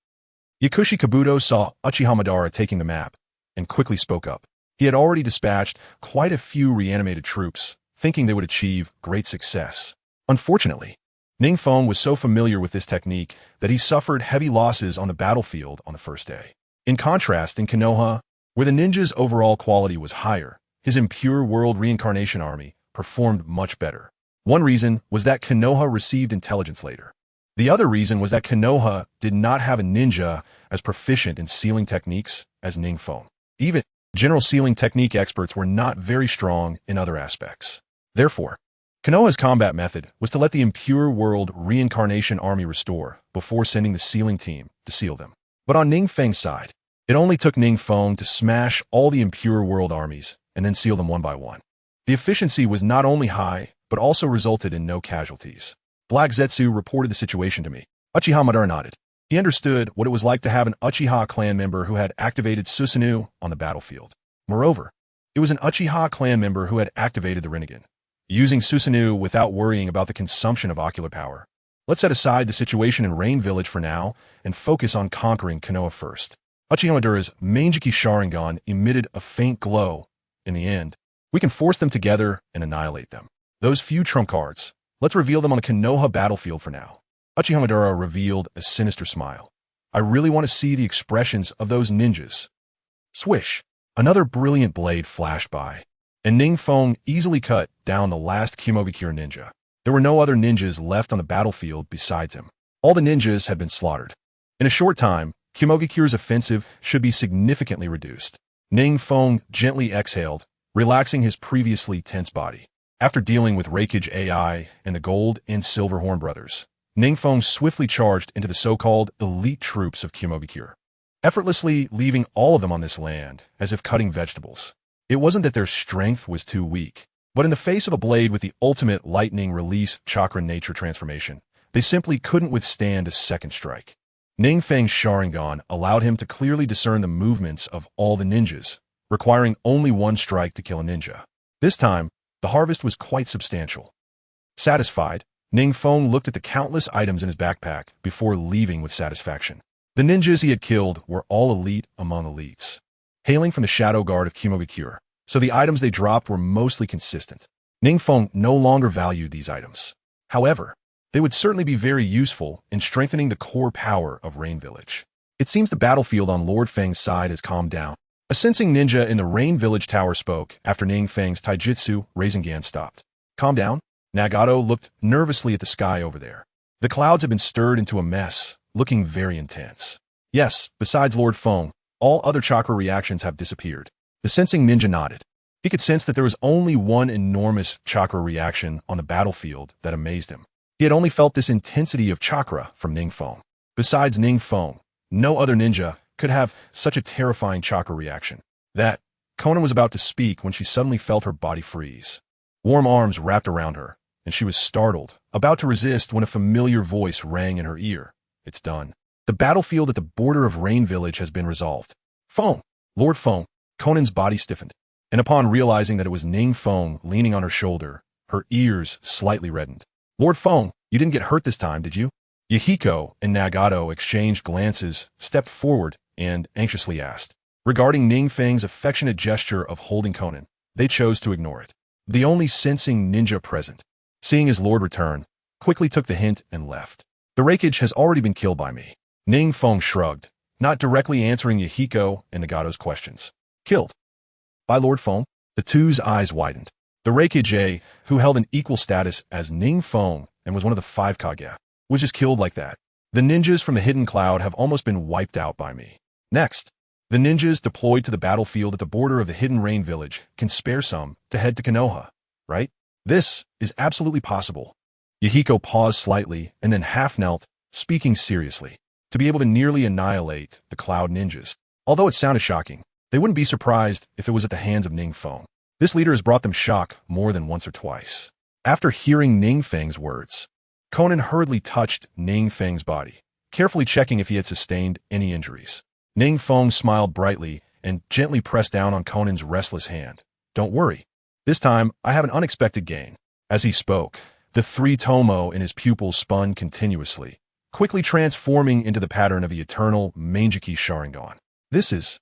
Yakushi Kabuto saw Uchiha Madara taking the map and quickly spoke up. He had already dispatched quite a few reanimated troops, thinking they would achieve great success. Unfortunately, NingFeng was so familiar with this technique that he suffered heavy losses on the battlefield on the first day. In contrast, in Konoha, where the ninja's overall quality was higher, his impure world reincarnation army performed much better. One reason was that Konoha received intelligence later. The other reason was that Konoha did not have a ninja as proficient in sealing techniques as NingFeng. Even general sealing technique experts were not very strong in other aspects. Therefore, Konoha's combat method was to let the impure world reincarnation army restore before sending the sealing team to seal them. But on NingFeng's side, it only took NingFeng to smash all the impure world armies and then seal them one by one. The efficiency was not only high, but also resulted in no casualties. Black Zetsu reported the situation to me. Uchiha Madara nodded. He understood what it was like to have an Uchiha clan member who had activated Susanoo on the battlefield. Moreover, it was an Uchiha clan member who had activated the Rinnegan, using Susanoo without worrying about the consumption of ocular power. Let's set aside the situation in Rain Village for now and focus on conquering Konoha first. Uchiha Madara's Mangeki Sharingan emitted a faint glow. In the end, we can force them together and annihilate them. Those few trump cards, let's reveal them on the Konoha battlefield for now. Uchiha Madara revealed a sinister smile. I really want to see the expressions of those ninjas. Swish! Another brilliant blade flashed by, and NingFeng easily cut down the last Kimogakure ninja. There were no other ninjas left on the battlefield besides him. All the ninjas had been slaughtered. In a short time, Kimogakure's offensive should be significantly reduced. NingFeng gently exhaled, relaxing his previously tense body. After dealing with Reikage AI and the Gold and Silver Horn brothers, NingFeng swiftly charged into the so-called elite troops of Kimogakure, effortlessly leaving all of them on this land as if cutting vegetables. It wasn't that their strength was too weak, but in the face of a blade with the ultimate lightning release chakra nature transformation, they simply couldn't withstand a second strike. NingFeng's Sharingan allowed him to clearly discern the movements of all the ninjas, requiring only one strike to kill a ninja. This time, the harvest was quite substantial. Satisfied, NingFeng looked at the countless items in his backpack before leaving with satisfaction. The ninjas he had killed were all elite among elites, hailing from the Shadow Guard of Kimogakure, so the items they dropped were mostly consistent. NingFeng no longer valued these items. However, they would certainly be very useful in strengthening the core power of Rain Village. It seems the battlefield on Lord Feng's side has calmed down. A sensing ninja in the Rain Village tower spoke after NingFeng's Taijutsu Rasengan stopped. Calm down? Nagato looked nervously at the sky over there. The clouds had been stirred into a mess, looking very intense. Yes, besides Lord Feng, all other chakra reactions have disappeared. The sensing ninja nodded. He could sense that there was only one enormous chakra reaction on the battlefield that amazed him. He had only felt this intensity of chakra from NingFeng. Besides NingFeng, no other ninja could have such a terrifying chakra reaction. That, Conan was about to speak when she suddenly felt her body freeze. Warm arms wrapped around her, and she was startled, about to resist when a familiar voice rang in her ear. It's done. The battlefield at the border of Rain Village has been resolved. Feng! Lord Feng! Conan's body stiffened, and upon realizing that it was NingFeng leaning on her shoulder, her ears slightly reddened. Lord Feng, you didn't get hurt this time, did you? Yahiko and Nagato exchanged glances, stepped forward, and anxiously asked. Regarding NingFeng's affectionate gesture of holding Conan, they chose to ignore it. the only sensing ninja present, seeing his lord return, quickly took the hint and left. The Raikage has already been killed by me. NingFeng shrugged, not directly answering Yahiko and Nagato's questions. Killed by Lord Feng? The two's eyes widened. The Raikage, who held an equal status as NingFeng and was one of the 5 Kage, was just killed like that. The ninjas from the Hidden Cloud have almost been wiped out by me. Next, the ninjas deployed to the battlefield at the border of the Hidden Rain village can spare some to head to Konoha, right? This is absolutely possible. Yahiko paused slightly and then half-knelt, speaking seriously, to be able to nearly annihilate the Cloud ninjas. Although it sounded shocking, they wouldn't be surprised if it was at the hands of NingFeng. This leader has brought them shock more than once or twice. After hearing NingFeng's words, Conan hurriedly touched NingFeng's body, carefully checking if he had sustained any injuries. NingFeng smiled brightly and gently pressed down on Conan's restless hand. Don't worry. This time, I have an unexpected gain. As he spoke, the 3 tomo in his pupils spun continuously, quickly transforming into the pattern of the eternal Mangeki Sharingan. This is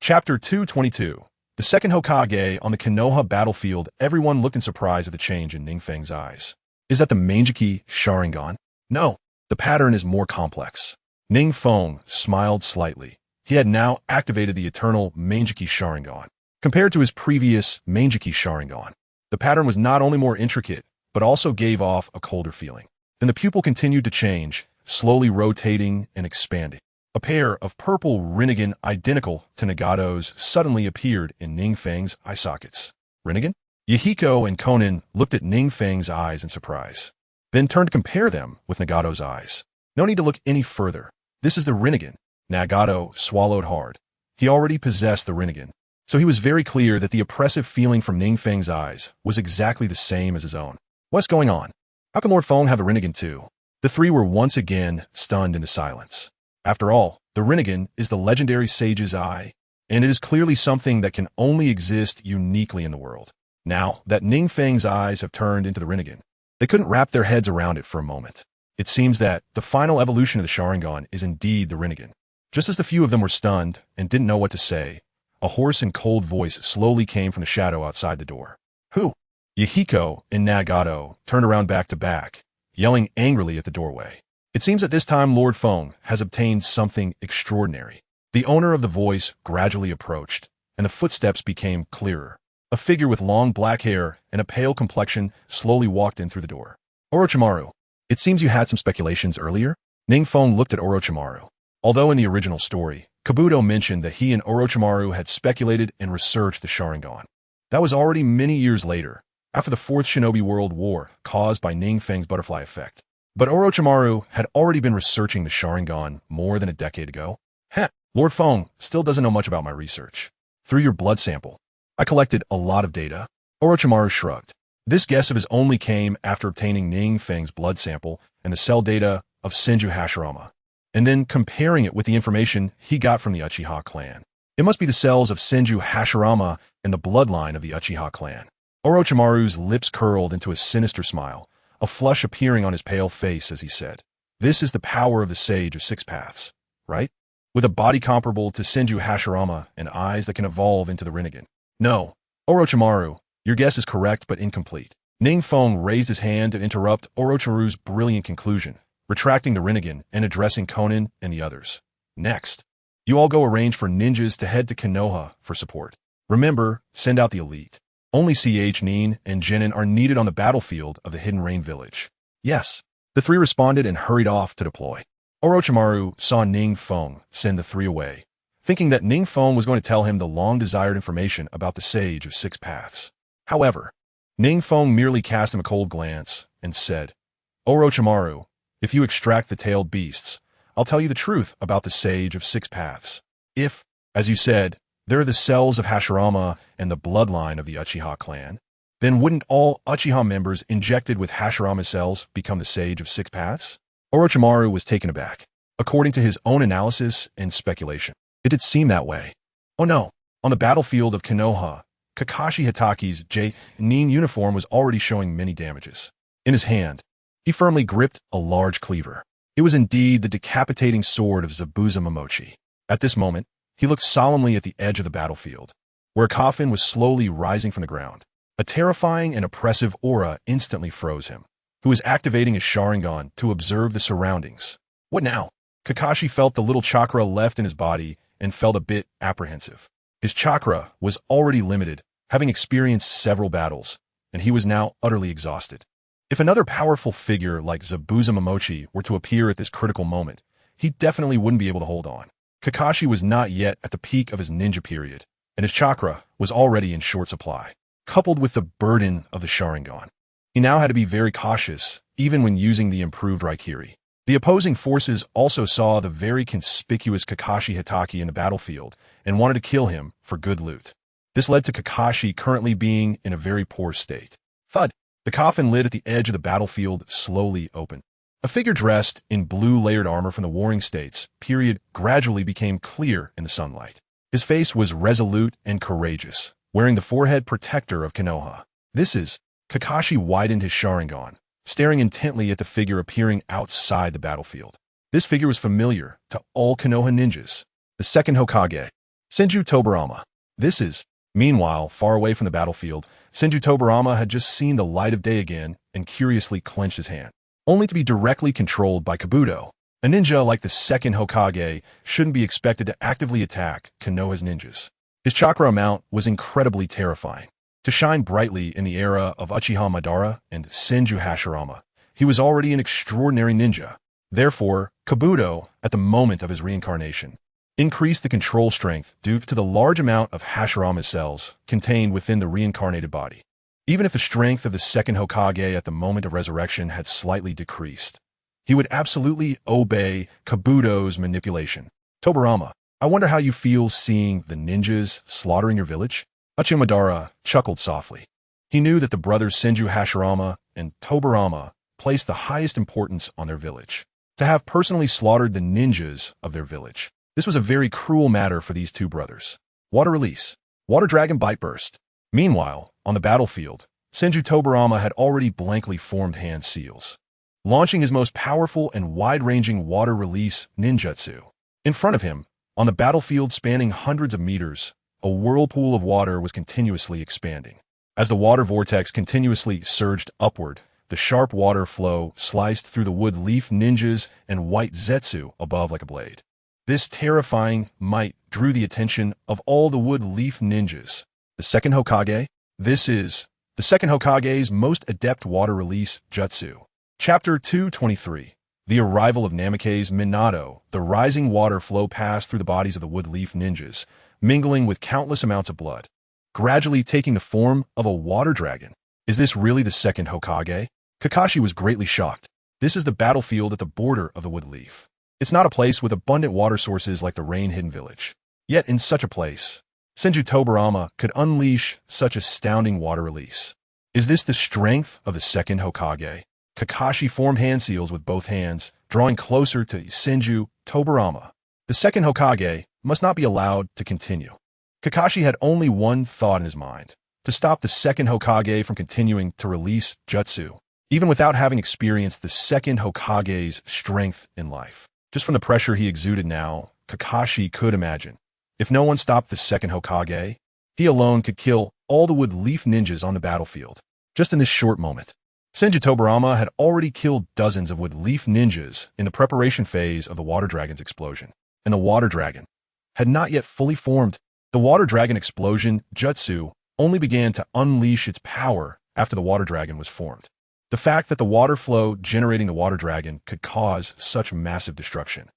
Chapter 222. The second Hokage on the Konoha battlefield. Everyone looked in surprise at the change in NingFeng's eyes. Is that the Mangeki Sharingan? No, the pattern is more complex. NingFeng smiled slightly. He had now activated the eternal Mangeki Sharingan. Compared to his previous Mangeki Sharingan, the pattern was not only more intricate, but also gave off a colder feeling. Then the pupil continued to change, slowly rotating and expanding. A pair of purple Rinnegan identical to Nagato's suddenly appeared in NingFeng's eye sockets. Rinnegan? Yahiko and Conan looked at NingFeng's eyes in surprise, then turned to compare them with Nagato's eyes. No need to look any further. This is the Rinnegan. Nagato swallowed hard. He already possessed the Rinnegan, so he was very clear that the oppressive feeling from NingFeng's eyes was exactly the same as his own. What's going on? How can Lord Feng have the Rinnegan too? The 3 were once again stunned into silence. After all, the Rinnegan is the legendary sage's eye, and it is clearly something that can only exist uniquely in the world. Now that NingFeng's eyes have turned into the Rinnegan, they couldn't wrap their heads around it for a moment. It seems that the final evolution of the Sharingan is indeed the Rinnegan. Just as the few of them were stunned and didn't know what to say, a hoarse and cold voice slowly came from the shadow outside the door. Who? Yahiko and Nagato turned around back to back, yelling angrily at the doorway. It seems that this time Lord Feng has obtained something extraordinary. The owner of the voice gradually approached, and the footsteps became clearer. A figure with long black hair and a pale complexion slowly walked in through the door. Orochimaru, it seems you had some speculations earlier? NingFeng looked at Orochimaru. Although in the original story, Kabuto mentioned that he and Orochimaru had speculated and researched the Sharingan. That was already many years later, after the Fourth Shinobi World War caused by NingFeng's butterfly effect. But Orochimaru had already been researching the Sharingan more than a decade ago. Heh, Lord Feng still doesn't know much about my research. Through your blood sample, I collected a lot of data. Orochimaru shrugged. This guess of his only came after obtaining NingFeng's blood sample and the cell data of Senju Hashirama, and then comparing it with the information he got from the Uchiha clan. It must be the cells of Senju Hashirama and the bloodline of the Uchiha clan. Orochimaru's lips curled into a sinister smile, a flush appearing on his pale face as he said, "This is the power of the Sage of Six Paths, right? With a body comparable to Senju Hashirama and eyes that can evolve into the Rinnegan." No, Orochimaru, your guess is correct but incomplete. NingFeng raised his hand to interrupt Orochimaru's brilliant conclusion, retracting the Rinnegan and addressing Conan and the others. Next, you all go arrange for ninjas to head to Konoha for support. Remember, send out the elite. Only CH Nin and Jinin are needed on the battlefield of the Hidden Rain village. Yes. The 3 responded and hurried off to deploy. Orochimaru saw NingFeng send the 3 away, thinking that NingFeng was going to tell him the long-desired information about the Sage of Six Paths. However, NingFeng merely cast him a cold glance and said, Orochimaru, if you extract the tailed beasts, I'll tell you the truth about the Sage of Six Paths. If, as you said, there are the cells of Hashirama and the bloodline of the Uchiha clan, then wouldn't all Uchiha members injected with Hashirama cells become the Sage of Six Paths? Orochimaru was taken aback. According to his own analysis and speculation, it did seem that way. Oh no, on the battlefield of Konoha, Kakashi Hitachi's Nin uniform was already showing many damages. In his hand, he firmly gripped a large cleaver. It was indeed the decapitating sword of Zabuza Momochi. At this moment, he looked solemnly at the edge of the battlefield, where a coffin was slowly rising from the ground. A terrifying and oppressive aura instantly froze him, who was activating his Sharingan to observe the surroundings. What now? Kakashi felt the little chakra left in his body and felt a bit apprehensive. His chakra was already limited, having experienced several battles, and he was now utterly exhausted. If another powerful figure like Zabuza Momochi were to appear at this critical moment, he definitely wouldn't be able to hold on. Kakashi was not yet at the peak of his ninja period, and his chakra was already in short supply, coupled with the burden of the Sharingan. He now had to be very cautious, even when using the improved Raikiri. The opposing forces also saw the very conspicuous Kakashi Hitaki in the battlefield and wanted to kill him for good loot. This led to Kakashi currently being in a very poor state. Thud! The coffin lid at the edge of the battlefield slowly opened. A figure dressed in blue layered armor from the Warring States period gradually became clear in the sunlight. His face was resolute and courageous, wearing the forehead protector of Konoha. Kakashi widened his Sharingan, staring intently at the figure appearing outside the battlefield. This figure was familiar to all Konoha ninjas. The second Hokage, Senju Tobirama. Meanwhile, far away from the battlefield, Senju Tobirama had just seen the light of day again and curiously clenched his hand, only to be directly controlled by Kabuto. A ninja like the second Hokage shouldn't be expected to actively attack Konoha's ninjas. His chakra amount was incredibly terrifying. To shine brightly in the era of Uchiha Madara and Senju Hashirama, he was already an extraordinary ninja. Therefore, Kabuto, at the moment of his reincarnation, increased the control strength due to the large amount of Hashirama's cells contained within the reincarnated body. Even if the strength of the second Hokage at the moment of resurrection had slightly decreased, he would absolutely obey Kabuto's manipulation. Tobirama, I wonder how you feel seeing the ninjas slaughtering your village? Uchiha Madara chuckled softly. He knew that the brothers Senju Hashirama and Tobirama placed the highest importance on their village. To have personally slaughtered the ninjas of their village, this was a very cruel matter for these two brothers. Water release. Water Dragon Bite Burst. Meanwhile, on the battlefield, Senju Tobirama had already blankly formed hand seals, launching his most powerful and wide-ranging water release ninjutsu. In front of him, on the battlefield spanning hundreds of meters, a whirlpool of water was continuously expanding. As the water vortex continuously surged upward, the sharp water flow sliced through the wood leaf ninjas and white zetsu above like a blade. This terrifying might drew the attention of all the wood leaf ninjas. The second Hokage? The second Hokage's most adept water release jutsu. Chapter 223. The arrival of Namake's Minato. The rising water flow passed through the bodies of the wood leaf ninjas, mingling with countless amounts of blood, gradually taking the form of a water dragon. Is this really the second Hokage? Kakashi was greatly shocked. This is the battlefield at the border of the wood leaf. It's not a place with abundant water sources like the rain-hidden village. Yet in such a place, Senju Tobirama could unleash such astounding water release. Is this the strength of the second Hokage? Kakashi formed hand seals with both hands, drawing closer to Senju Tobirama. The second Hokage must not be allowed to continue. Kakashi had only one thought in his mind: to stop the second Hokage from continuing to release jutsu, even without having experienced the second Hokage's strength in life. Just from the pressure he exuded now, Kakashi could imagine, if no one stopped the second Hokage, he alone could kill all the wood leaf ninjas on the battlefield. Just in this short moment, Senju Tobirama had already killed dozens of wood leaf ninjas in the preparation phase of the Water Dragon's explosion, and the Water Dragon had not yet fully formed. The Water Dragon explosion jutsu only began to unleash its power after the Water Dragon was formed. The fact that the water flow generating the Water Dragon could cause such massive destruction.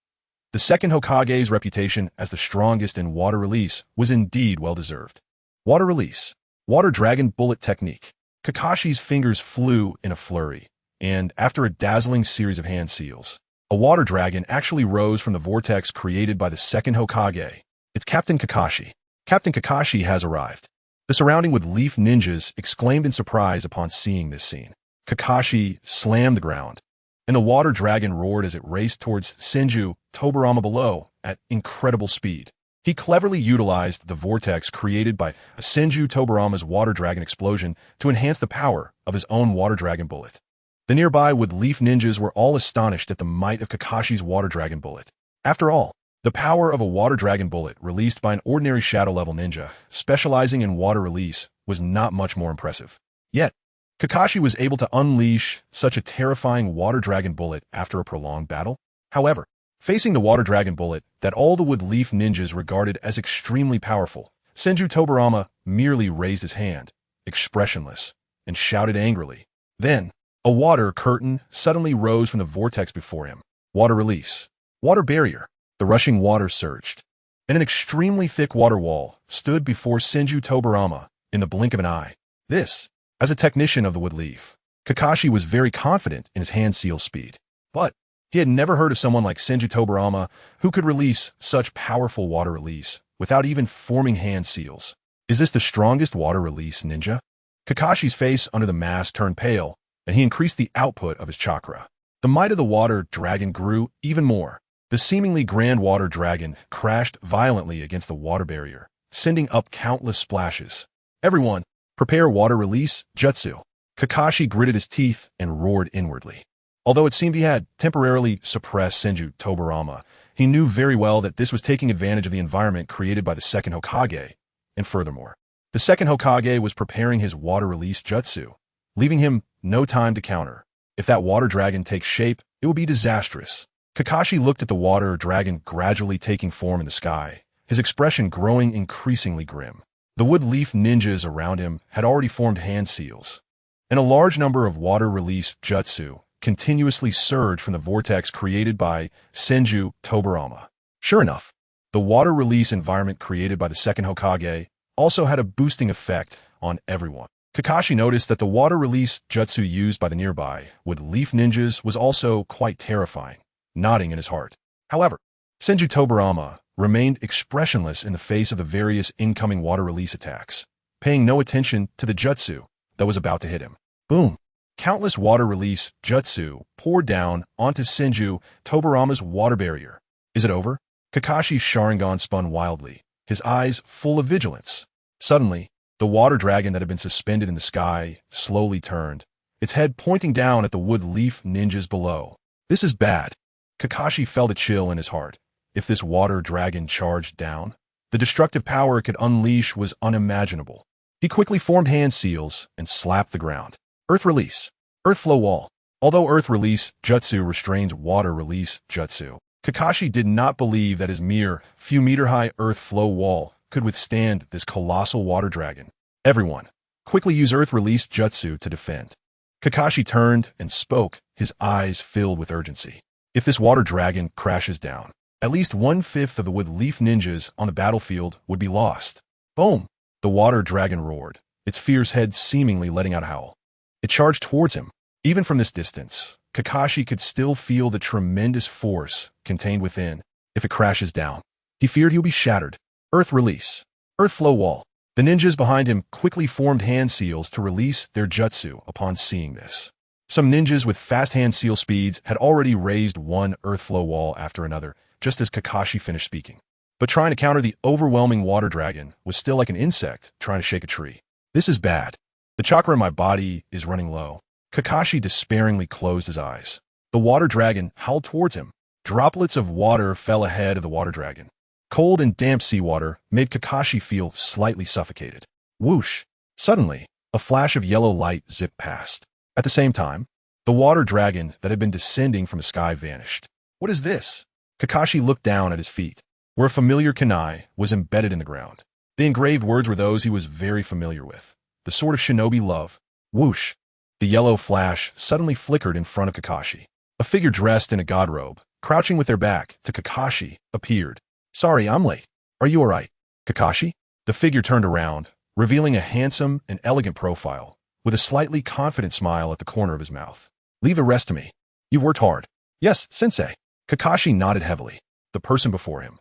The second Hokage's reputation as the strongest in water release was indeed well-deserved. Water release. Water Dragon Bullet Technique. Kakashi's fingers flew in a flurry, and after a dazzling series of hand seals, a water dragon actually rose from the vortex created by the second Hokage. It's Captain Kakashi. Captain Kakashi has arrived. The surrounding wood leaf ninjas exclaimed in surprise upon seeing this scene. Kakashi slammed the ground, and the water dragon roared as it raced towards Senju Tobirama below at incredible speed. He cleverly utilized the vortex created by Senju Tobirama's water dragon explosion to enhance the power of his own water dragon bullet. The nearby wood leaf ninjas were all astonished at the might of Kakashi's water dragon bullet. After all, the power of a water dragon bullet released by an ordinary shadow level ninja, specializing in water release, was not much more impressive. Yet, Kakashi was able to unleash such a terrifying water dragon bullet after a prolonged battle. However, facing the water dragon bullet that all the wood leaf ninjas regarded as extremely powerful, Senju Tobarama merely raised his hand, expressionless, and shouted angrily. Then, a water curtain suddenly rose from the vortex before him. Water release. Water barrier. The rushing water surged, and an extremely thick water wall stood before Senju Tobarama in the blink of an eye. This, as a technician of the wood leaf, Kakashi was very confident in his hand seal speed. But he had never heard of someone like Senju Tobarama who could release such powerful water release without even forming hand seals. Is this the strongest water release ninja? Kakashi's face under the mask turned pale, and he increased the output of his chakra. The might of the water dragon grew even more. The seemingly grand water dragon crashed violently against the water barrier, sending up countless splashes. Everyone, prepare water release jutsu. Kakashi gritted his teeth and roared inwardly. Although it seemed he had temporarily suppressed Senju Tobarama, he knew very well that this was taking advantage of the environment created by the second Hokage. And furthermore, the second Hokage was preparing his water release jutsu, leaving him no time to counter. If that water dragon takes shape, it will be disastrous. Kakashi looked at the water dragon gradually taking form in the sky, his expression growing increasingly grim. The wood leaf ninjas around him had already formed hand seals, and a large number of water release jutsu continuously surged from the vortex created by Senju Tobarama. Sure enough, the water release environment created by the second Hokage also had a boosting effect on everyone. Kakashi noticed that the water release jutsu used by the nearby wood leaf ninjas was also quite terrifying, nodding in his heart. However, Senju Tobarama remained expressionless in the face of the various incoming water release attacks, paying no attention to the jutsu that was about to hit him. Boom! Countless water release jutsu poured down onto Senju Tobarama's water barrier. Is it over? Kakashi's Sharingan spun wildly, his eyes full of vigilance. Suddenly, the water dragon that had been suspended in the sky slowly turned, its head pointing down at the wood leaf ninjas below. This is bad. Kakashi felt a chill in his heart. If this water dragon charged down, the destructive power it could unleash was unimaginable. He quickly formed hand seals and slapped the ground. Earth release. Earth flow wall. Although earth release jutsu restrained water release jutsu, Kakashi did not believe that his mere few meter high earth flow wall could withstand this colossal water dragon. Everyone, quickly use earth release jutsu to defend. Kakashi turned and spoke, his eyes filled with urgency. If this water dragon crashes down, at least 1/5 of the wood leaf ninjas on the battlefield would be lost. Boom! The water dragon roared, its fierce head seemingly letting out a howl. It charged towards him. Even from this distance, Kakashi could still feel the tremendous force contained within. If it crashes down, he feared he would be shattered. Earth release. Earth flow wall. The ninjas behind him quickly formed hand seals to release their jutsu upon seeing this. Some ninjas with fast hand seal speeds had already raised one earth flow wall after another, just as Kakashi finished speaking. But trying to counter the overwhelming water dragon was still like an insect trying to shake a tree. This is bad. The chakra in my body is running low. Kakashi despairingly closed his eyes. The water dragon howled towards him. Droplets of water fell ahead of the water dragon. Cold and damp seawater made Kakashi feel slightly suffocated. Whoosh! Suddenly, a flash of yellow light zipped past. At the same time, the water dragon that had been descending from the sky vanished. What is this? Kakashi looked down at his feet, where a familiar kunai was embedded in the ground. The engraved words were those he was very familiar with. The sword of shinobi love. Whoosh! The yellow flash suddenly flickered in front of Kakashi. A figure dressed in a god robe, crouching with their back to Kakashi, appeared. Sorry, I'm late. Are you alright? Kakashi? The figure turned around, revealing a handsome and elegant profile, with a slightly confident smile at the corner of his mouth. Leave the rest to me. You've worked hard. Yes, sensei. Kakashi nodded heavily. The person before him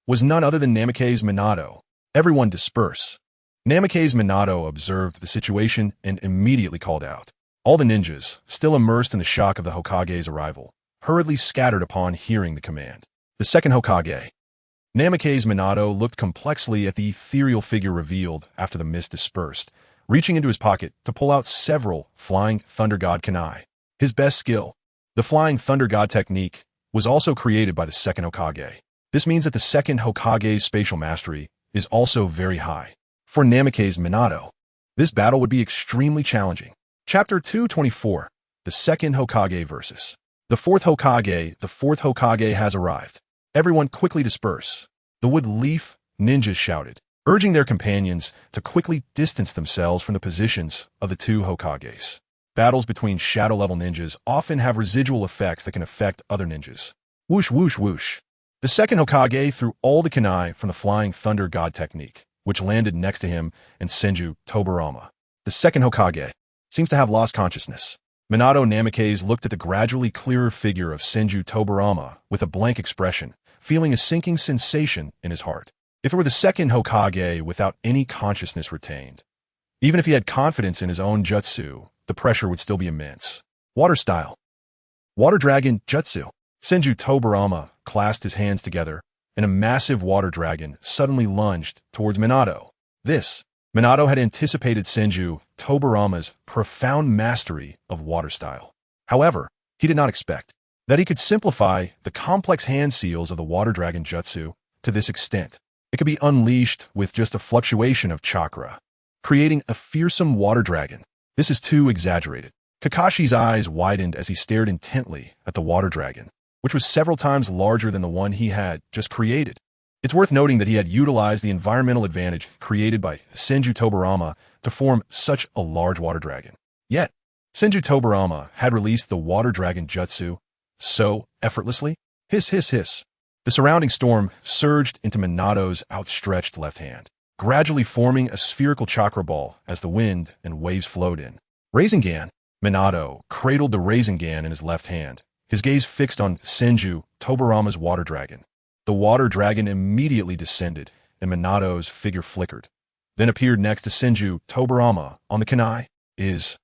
was none other than Namikaze Minato. Everyone disperse. Namikaze Minato observed the situation and immediately called out. All the ninjas, still immersed in the shock of the Hokage's arrival, hurriedly scattered upon hearing the command. The second Hokage. Namikaze Minato looked complexly at the ethereal figure revealed after the mist dispersed, reaching into his pocket to pull out several Flying Thunder God kunai. His best skill, the Flying Thunder God technique, was also created by the second Hokage. This means that the second Hokage's spatial mastery is also very high. For Namikaze Minato, This battle would be extremely challenging. Chapter 224. The Second Hokage Versus. The fourth Hokage has arrived. Everyone quickly disperse. The Wood Leaf ninjas shouted, urging their companions to quickly distance themselves from the positions of the two Hokages. Battles between shadow-level ninjas often have residual effects that can affect other ninjas. Whoosh, whoosh, whoosh. The second Hokage threw all the kunai from the Flying Thunder God technique, which landed next to him and Senju Tobirama. The second Hokage seems to have lost consciousness. Minato Namikaze looked at the gradually clearer figure of Senju Tobirama with a blank expression, feeling a sinking sensation in his heart. If it were the second Hokage without any consciousness retained, even if he had confidence in his own jutsu, the pressure would still be immense. Water style. Water Dragon Jutsu. Senju Tobirama clasped his hands together, and a massive water dragon suddenly lunged towards Minato. Minato had anticipated Senju Tobirama's profound mastery of water style. However, he did not expect that he could simplify the complex hand seals of the water dragon jutsu to this extent. It could be unleashed with just a fluctuation of chakra, creating a fearsome water dragon. This is too exaggerated. Kakashi's eyes widened as he stared intently at the water dragon, which was several times larger than the one he had just created. It's worth noting that he had utilized the environmental advantage created by Senju Tobirama to form such a large water dragon. Yet, Senju Tobirama had released the water dragon jutsu so effortlessly. Hiss, hiss, hiss. The surrounding storm surged into Minato's outstretched left hand, gradually forming a spherical chakra ball as the wind and waves flowed in. Rasengan. Minato cradled the Rasengan in his left hand, his gaze fixed on Senju Tobirama's water dragon. The water dragon immediately descended, and Minato's figure flickered, then appeared next to Senju Tobirama on the kunai. Is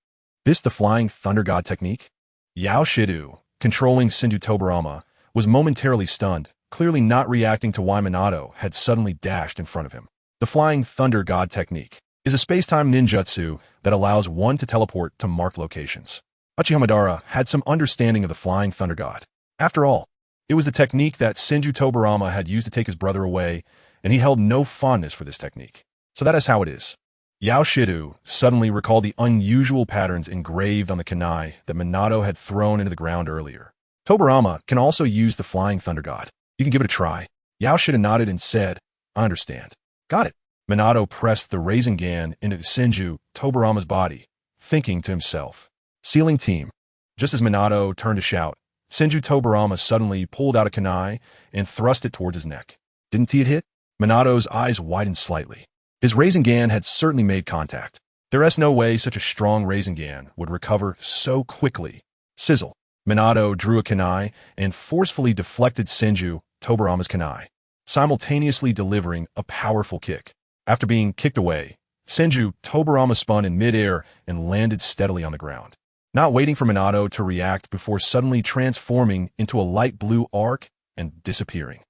this the Flying Thunder God technique? Yao Shidu, controlling Senju Tobirama, was momentarily stunned, clearly not reacting to why Minato had suddenly dashed in front of him. The Flying Thunder God technique is a space-time ninjutsu that allows one to teleport to marked locations. Uchiha Madara had some understanding of the Flying Thunder God. After all, it was the technique that Senju Tobirama had used to take his brother away, and he held no fondness for this technique. So that is how it is. Yao Shidu suddenly recalled the unusual patterns engraved on the kunai that Minato had thrown into the ground earlier. Tobirama can also use the Flying Thunder God. You can give it a try. Yao Shidu nodded and said, I understand. Got it. Minato pressed the Rasengan into Senju Tobirama's body, thinking to himself, Sealing team. Just as Minato turned to shout, Senju Tobirama suddenly pulled out a kunai and thrust it towards his neck. Didn't he hit? Minato's eyes widened slightly. His Rasengan had certainly made contact. There is no way such a strong Rasengan would recover so quickly. Sizzle. Minato drew a kunai and forcefully deflected Senju Tobirama's kunai, simultaneously delivering a powerful kick. After being kicked away, Senju Tobirama spun in midair and landed steadily on the ground, not waiting for Minato to react before suddenly transforming into a light blue arc and disappearing.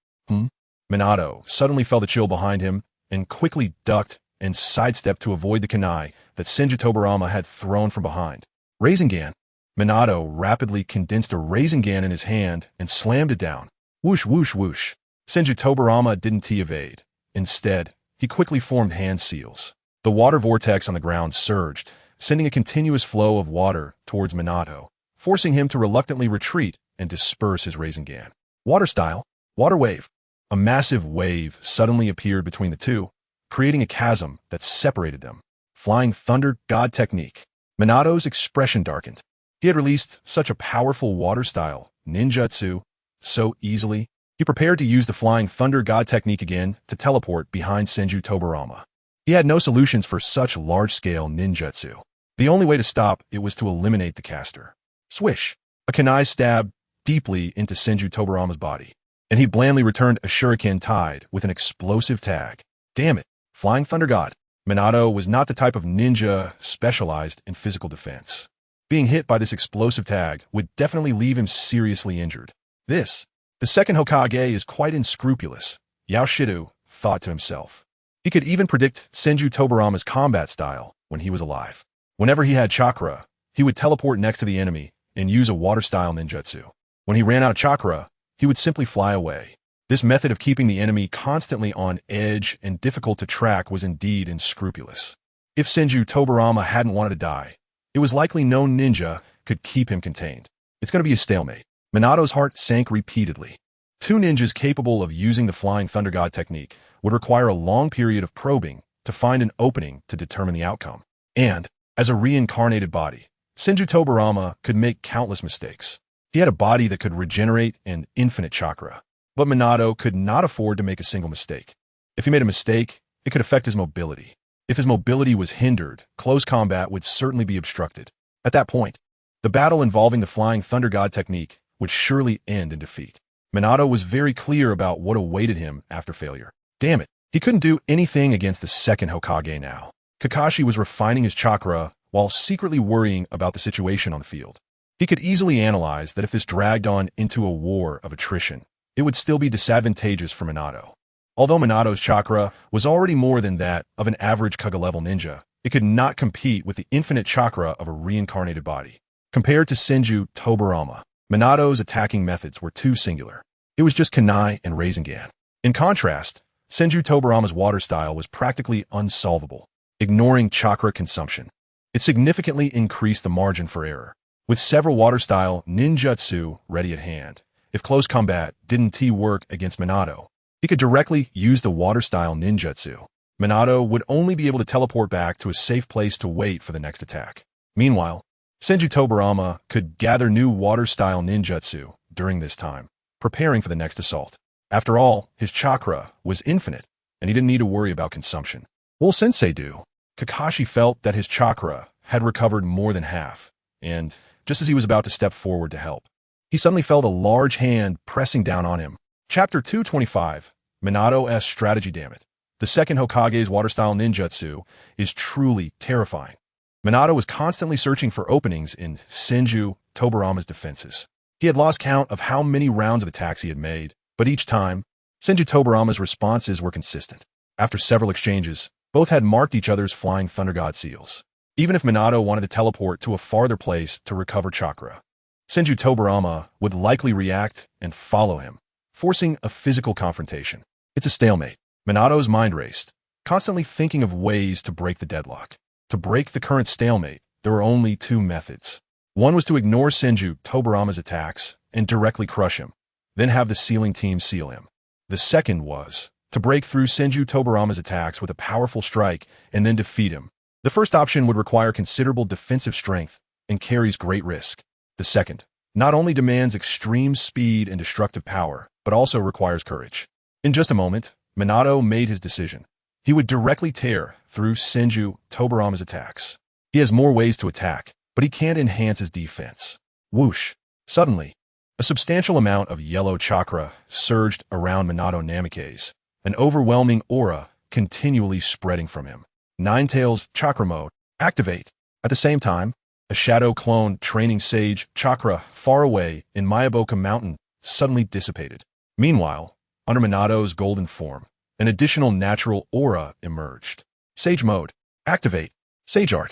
Minato suddenly felt a chill behind him and quickly ducked and sidestepped to avoid the kunai that Senju Tobirama had thrown from behind. Rasengan. Minato rapidly condensed a Rasengan in his hand and slammed it down. Whoosh, whoosh, whoosh. Senju Tobirama didn't evade. Instead, he quickly formed hand seals. The water vortex on the ground surged, sending a continuous flow of water towards Minato, forcing him to reluctantly retreat and disperse his Rasengan. Water style. Water wave. A massive wave suddenly appeared between the two, creating a chasm that separated them. Flying Thunder God technique. Minato's expression darkened. He had released such a powerful water style ninjutsu so easily. He prepared to use the Flying Thunder God technique again to teleport behind Senju Tobirama. He had no solutions for such large-scale ninjutsu. The only way to stop it was to eliminate the caster. Swish! A kunai stabbed deeply into Senju Tobirama's body, and he blandly returned a shuriken tied with an explosive tag. Damn it! Flying Thunder God. Minato was not the type of ninja specialized in physical defense. Being hit by this explosive tag would definitely leave him seriously injured. The second Hokage is quite unscrupulous, Yao Shidu thought to himself. He could even predict Senju Tobirama's combat style when he was alive. Whenever he had chakra, he would teleport next to the enemy and use a water-style ninjutsu. When he ran out of chakra, he would simply fly away. This method of keeping the enemy constantly on edge and difficult to track was indeed unscrupulous. If Senju Tobarama hadn't wanted to die, it was likely no ninja could keep him contained. It's going to be a stalemate. Minato's heart sank repeatedly. Two ninjas capable of using the Flying Thunder God technique would require a long period of probing to find an opening to determine the outcome. And, as a reincarnated body, Senju Tobarama could make countless mistakes. He had a body that could regenerate an infinite chakra. But Minato could not afford to make a single mistake. If he made a mistake, it could affect his mobility. If his mobility was hindered, close combat would certainly be obstructed. At that point, the battle involving the Flying Thunder God technique would surely end in defeat. Minato was very clear about what awaited him after failure. Damn it, he couldn't do anything against the second Hokage now. Kakashi was refining his chakra while secretly worrying about the situation on the field. He could easily analyze that if this dragged on into a war of attrition, it would still be disadvantageous for Minato. Although Minato's chakra was already more than that of an average Kuga-level ninja, it could not compete with the infinite chakra of a reincarnated body. Compared to Senju Tobarama, Minato's attacking methods were too singular. It was just Kunai and Rasengan. In contrast, Senju Tobarama's water style was practically unsolvable, ignoring chakra consumption. It significantly increased the margin for error. With several water-style ninjutsu ready at hand, if close combat didn't work against Minato, he could directly use the water-style ninjutsu. Minato would only be able to teleport back to a safe place to wait for the next attack. Meanwhile, Senju Tobarama could gather new water-style ninjutsu during this time, preparing for the next assault. After all, his chakra was infinite, and he didn't need to worry about consumption. What will Sensei do? Kakashi felt that his chakra had recovered more than half, and just as he was about to step forward to help, he suddenly felt a large hand pressing down on him. Chapter 225, Minato's Strategy. Damn it. The second Hokage's water-style ninjutsu is truly terrifying. Minato was constantly searching for openings in Senju Tobarama's defenses. He had lost count of how many rounds of attacks he had made, but each time, Senju Tobarama's responses were consistent. After several exchanges, both had marked each other's Flying Thunder God seals. Even if Minato wanted to teleport to a farther place to recover chakra, Senju Tobarama would likely react and follow him, forcing a physical confrontation. It's a stalemate. Minato's mind raced, constantly thinking of ways to break the deadlock. To break the current stalemate, there were only two methods. One was to ignore Senju Tobarama's attacks and directly crush him, then have the sealing team seal him. The second was to break through Senju Tobarama's attacks with a powerful strike and then defeat him. The first option would require considerable defensive strength and carries great risk. The second not only demands extreme speed and destructive power, but also requires courage. In just a moment, Minato made his decision. He would directly tear through Senju Tobarama's attacks. He has more ways to attack, but he can't enhance his defense. Whoosh! Suddenly, a substantial amount of yellow chakra surged around Minato Namikaze, an overwhelming aura continually spreading from him. Ninetales chakra mode, activate. At the same time, a shadow clone training sage chakra far away in Mayaboka Mountain suddenly dissipated. Meanwhile, under Minato's golden form, an additional natural aura emerged. Sage mode, activate. Sage art.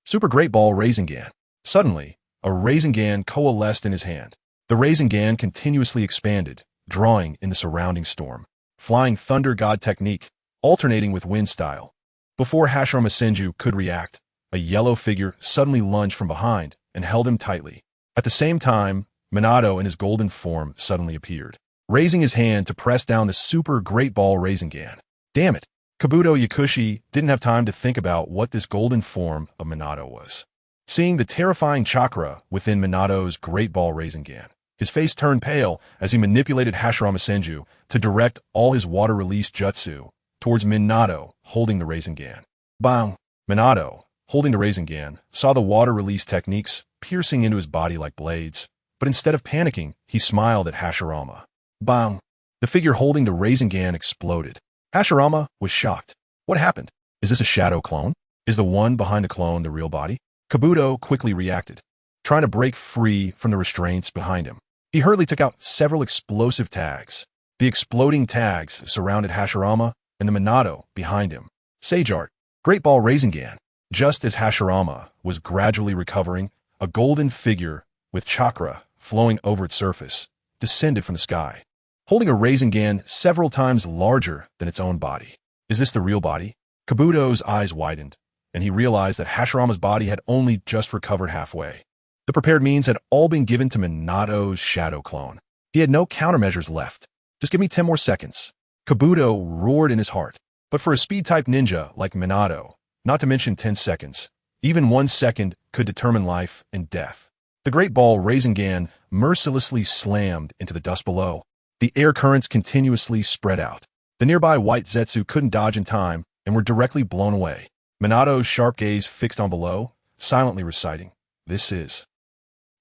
Super Great Ball Rasengan. Suddenly, a Rasengan coalesced in his hand. The Rasengan continuously expanded, drawing in the surrounding storm. Flying Thunder God technique, alternating with wind style. Before Hashirama Senju could react, a yellow figure suddenly lunged from behind and held him tightly. At the same time, Minato in his golden form suddenly appeared, raising his hand to press down the Super Great Ball Rasengan. Damn it! Kabuto Yakushi didn't have time to think about what this golden form of Minato was. Seeing the terrifying chakra within Minato's Great Ball Rasengan, his face turned pale as he manipulated Hashirama Senju to direct all his water release jutsu towards Minato holding the Rasengan. Bang! Minato, holding the Rasengan, saw the water release techniques piercing into his body like blades, but instead of panicking, he smiled at Hashirama. Bang! The figure holding the Rasengan exploded. Hashirama was shocked. What happened? Is this a shadow clone? Is the one behind the clone the real body? Kabuto quickly reacted, trying to break free from the restraints behind him. He hurriedly took out several explosive tags. The exploding tags surrounded Hashirama and the Minato behind him. Sage art, Great Ball Rasengan. Just as Hashirama was gradually recovering, a golden figure with chakra flowing over its surface descended from the sky, holding a Rasengan several times larger than its own body. Is this the real body? Kabuto's eyes widened, and he realized that Hashirama's body had only just recovered halfway. The prepared means had all been given to Minato's shadow clone. He had no countermeasures left. Just give me 10 more seconds. Kabuto roared in his heart. But for a speed-type ninja like Minato, not to mention 10 seconds, even 1 second could determine life and death. The great ball Rasengan mercilessly slammed into the dust below. The air currents continuously spread out. The nearby white Zetsu couldn't dodge in time and were directly blown away. Minato's sharp gaze fixed on below, silently reciting, "This is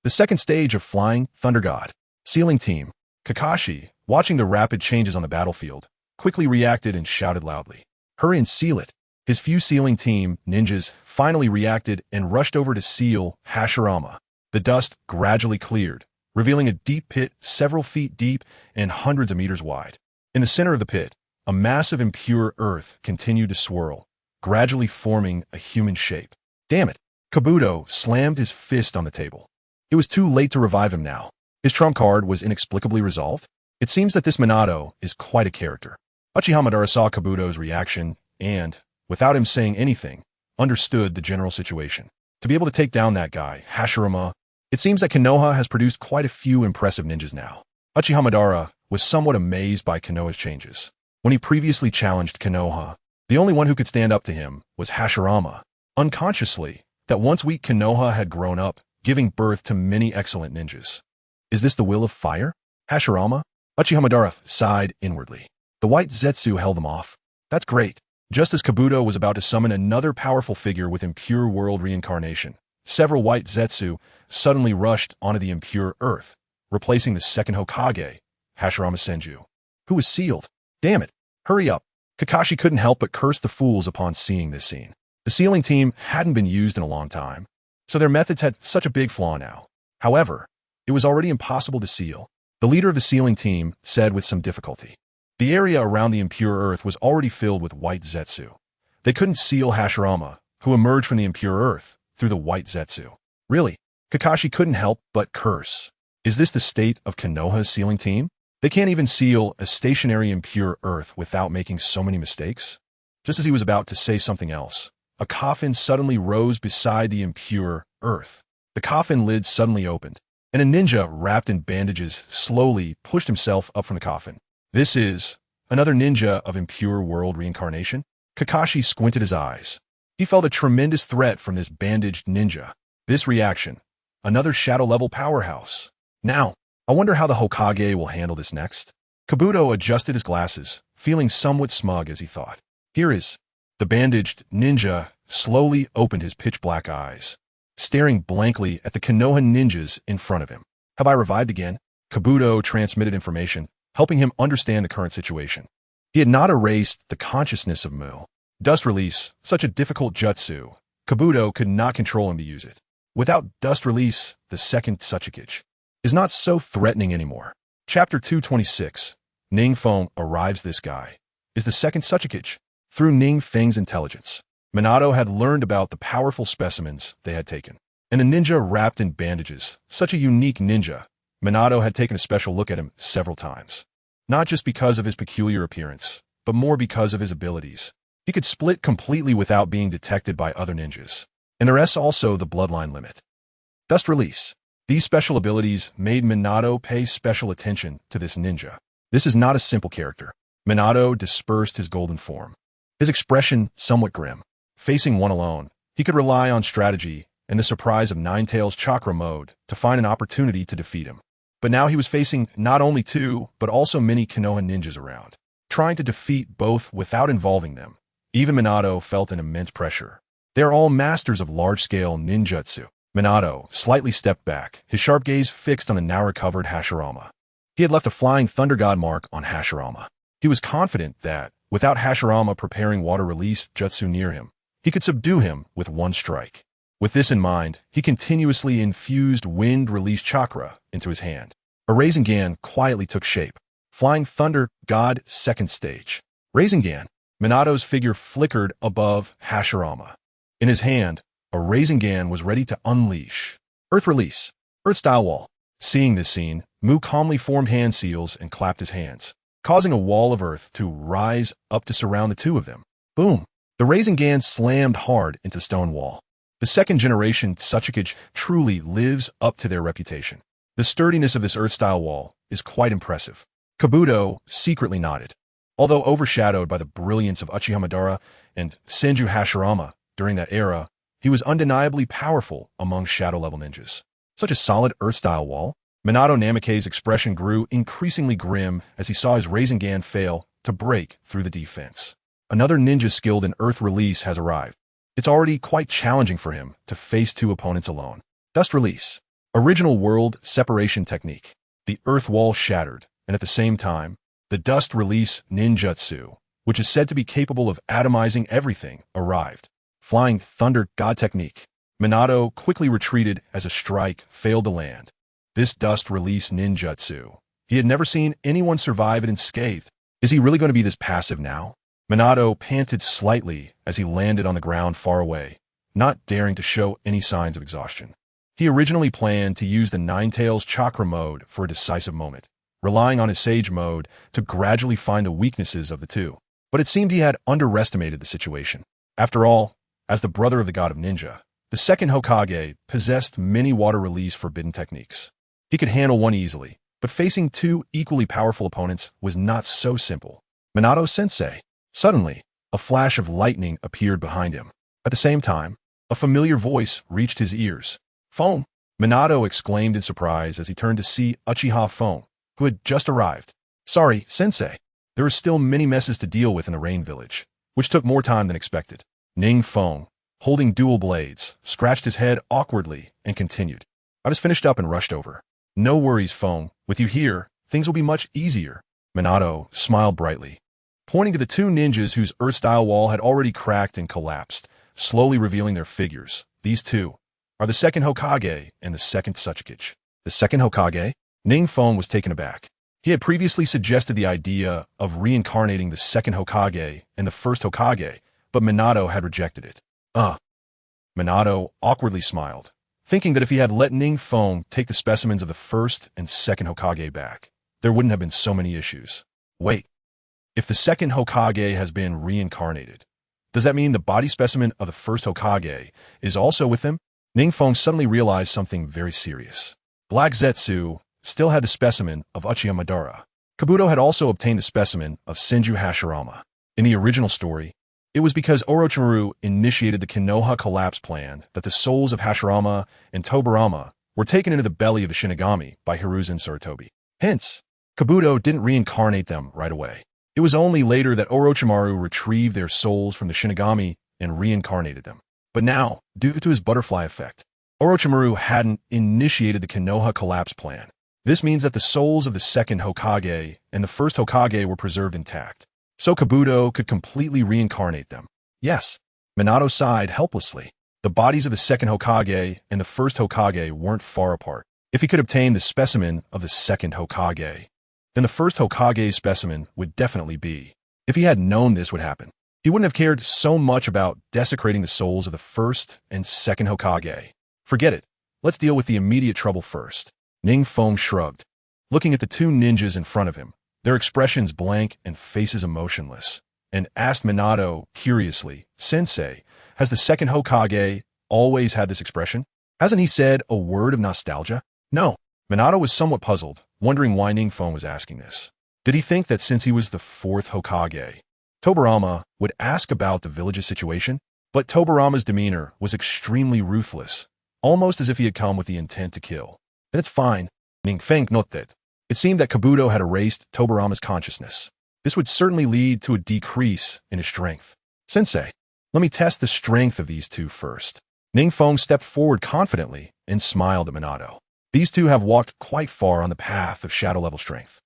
the second stage of Flying Thunder God." Sealing Team. Kakashi, watching the rapid changes on the battlefield, quickly reacted and shouted loudly, "Hurry and seal it." His few sealing team ninjas finally reacted and rushed over to seal Hashirama. The dust gradually cleared, revealing a deep pit several feet deep and hundreds of meters wide. In the center of the pit, a massive impure earth continued to swirl, gradually forming a human shape. Damn it! Kabuto slammed his fist on the table. It was too late to revive him now. His trump card was inexplicably resolved. It seems that this Minato is quite a character. Uchiha saw Kabuto's reaction and, without him saying anything, understood the general situation. To be able to take down that guy, Hashirama, it seems that Konoha has produced quite a few impressive ninjas now. Uchiha was somewhat amazed by Konoha's changes. When he previously challenged Konoha, the only one who could stand up to him was Hashirama. Unconsciously, that once weak Konoha had grown up, giving birth to many excellent ninjas. Is this the will of fire? Hashirama? Uchiha sighed inwardly. The white Zetsu held them off. That's great. Just as Kabuto was about to summon another powerful figure with impure world reincarnation, several white Zetsu suddenly rushed onto the impure earth, replacing the second Hokage, Hashirama Senju, who was sealed. Damn it. Hurry up. Kakashi couldn't help but curse the fools upon seeing this scene. The sealing team hadn't been used in a long time, so their methods had such a big flaw now. However, it was already impossible to seal. The leader of the sealing team said with some difficulty. The area around the impure earth was already filled with white Zetsu. They couldn't seal Hashirama, who emerged from the impure earth, through the white Zetsu. Really? Kakashi couldn't help but curse. Is this the state of Konoha's sealing team? They can't even seal a stationary impure earth without making so many mistakes? Just as he was about to say something else, a coffin suddenly rose beside the impure earth. The coffin lid suddenly opened, and a ninja wrapped in bandages slowly pushed himself up from the coffin. This is another ninja of impure world reincarnation? Kakashi squinted his eyes. He felt a tremendous threat from this bandaged ninja. This reaction, another shadow-level powerhouse. Now, I wonder how the Hokage will handle this next. Kabuto adjusted his glasses, feeling somewhat smug as he thought. Here is. The bandaged ninja slowly opened his pitch-black eyes, staring blankly at the Konoha ninjas in front of him. Have I revived again? Kabuto transmitted information, helping him understand the current situation. He had not erased the consciousness of Mu. Dust Release, such a difficult jutsu, Kabuto could not control him to use it. Without Dust Release, the second Tsuchikage is not so threatening anymore. Chapter 226, NingFeng arrives. This guy is the second Tsuchikage. Through NingFeng's intelligence, Minato had learned about the powerful specimens they had taken. And the ninja wrapped in bandages, such a unique ninja, Minato had taken a special look at him several times. Not just because of his peculiar appearance, but more because of his abilities. He could split completely without being detected by other ninjas. And the rest also the bloodline limit. Dust Release. These special abilities made Minato pay special attention to this ninja. This is not a simple character. Minato dispersed his golden form. His expression somewhat grim. Facing one alone, he could rely on strategy and the surprise of Ninetales chakra mode to find an opportunity to defeat him. But now he was facing not only two, but also many Konoha ninjas around, trying to defeat both without involving them. Even Minato felt an immense pressure. They are all masters of large-scale ninjutsu. Minato slightly stepped back, his sharp gaze fixed on the now-recovered Hashirama. He had left a flying thunder god mark on Hashirama. He was confident that, without Hashirama preparing water-release jutsu near him, he could subdue him with one strike. With this in mind, he continuously infused wind-release chakra into his hand. A Rasengan quietly took shape. Flying Thunder God second stage. Rasengan. Minato's figure flickered above Hashirama. In his hand, a Rasengan was ready to unleash. Earth Release. Earth Style Wall. Seeing this scene, Mu calmly formed hand seals and clapped his hands, causing a wall of earth to rise up to surround the two of them. Boom! The Rasengan slammed hard into the stone wall. The second-generation Tsuchikiage truly lives up to their reputation. The sturdiness of this Earth-style wall is quite impressive. Kabuto secretly nodded. Although overshadowed by the brilliance of Uchiha Madara and Senju Hashirama during that era, he was undeniably powerful among shadow-level ninjas. Such a solid Earth-style wall? Minato Namake's expression grew increasingly grim as he saw his Rasengan fail to break through the defense. Another ninja skilled in Earth release has arrived. It's already quite challenging for him to face two opponents alone. Dust release. Original world separation technique. The Earth wall shattered, and at the same time, the dust release ninjutsu, which is said to be capable of atomizing everything, arrived. Flying Thunder God technique. Minato quickly retreated as a strike failed to land. This dust release ninjutsu. He had never seen anyone survive it unscathed. Is he really going to be this passive now? Minato panted slightly as he landed on the ground far away, not daring to show any signs of exhaustion. He originally planned to use the Ninetales chakra mode for a decisive moment, relying on his Sage mode to gradually find the weaknesses of the two. But it seemed he had underestimated the situation. After all, as the brother of the god of ninja, the second Hokage possessed many water release forbidden techniques. He could handle one easily, but facing two equally powerful opponents was not so simple. Minato-sensei. Suddenly, a flash of lightning appeared behind him. At the same time, a familiar voice reached his ears. Foam! Minato exclaimed in surprise as he turned to see Uchiha Foam, who had just arrived. Sorry, sensei. There were still many messes to deal with in the Rain Village, which took more time than expected. NingFeng, holding dual blades, scratched his head awkwardly and continued. I just finished up and rushed over. No worries, Foam. With you here, things will be much easier. Minato smiled brightly, pointing to the two ninjas whose Earth-style wall had already cracked and collapsed, slowly revealing their figures. These two are the second Hokage and the second Tsuchikiage. The second Hokage? NingFeng was taken aback. He had previously suggested the idea of reincarnating the second Hokage and the first Hokage, but Minato had rejected it. Minato awkwardly smiled, thinking that if he had let NingFeng take the specimens of the first and second Hokage back, there wouldn't have been so many issues. Wait. If the second Hokage has been reincarnated, does that mean the body specimen of the first Hokage is also with him? NingFeng suddenly realized something very serious. Black Zetsu still had the specimen of Uchiha Madara. Kabuto had also obtained the specimen of Senju Hashirama. In the original story, it was because Orochimaru initiated the Konoha collapse plan that the souls of Hashirama and Tobirama were taken into the belly of the Shinigami by Hiruzen and Sarutobi. Hence, Kabuto didn't reincarnate them right away. It was only later that Orochimaru retrieved their souls from the Shinigami and reincarnated them. But now, due to his butterfly effect, Orochimaru hadn't initiated the Konoha collapse plan. This means that the souls of the second Hokage and the first Hokage were preserved intact, so Kabuto could completely reincarnate them. Yes, Minato sighed helplessly. The bodies of the second Hokage and the first Hokage weren't far apart. If he could obtain the specimen of the second Hokage, then the first Hokage's specimen would definitely be. If he had known this would happen, he wouldn't have cared so much about desecrating the souls of the first and second Hokage. Forget it. Let's deal with the immediate trouble first. NingFeng shrugged, looking at the two ninjas in front of him, their expressions blank and faces emotionless, and asked Minato curiously, Sensei, has the second Hokage always had this expression? Hasn't he said a word of nostalgia? No. Minato was somewhat puzzled, wondering why NingFeng was asking this. Did he think that since he was the fourth Hokage, Tobirama would ask about the village's situation? But Tobirama's demeanor was extremely ruthless, almost as if he had come with the intent to kill. Then it's fine. NingFeng noted. It seemed that Kabuto had erased Tobirama's consciousness. This would certainly lead to a decrease in his strength. Sensei, let me test the strength of these two first. NingFeng stepped forward confidently and smiled at Minato. These two have walked quite far on the path of shadow-level strength.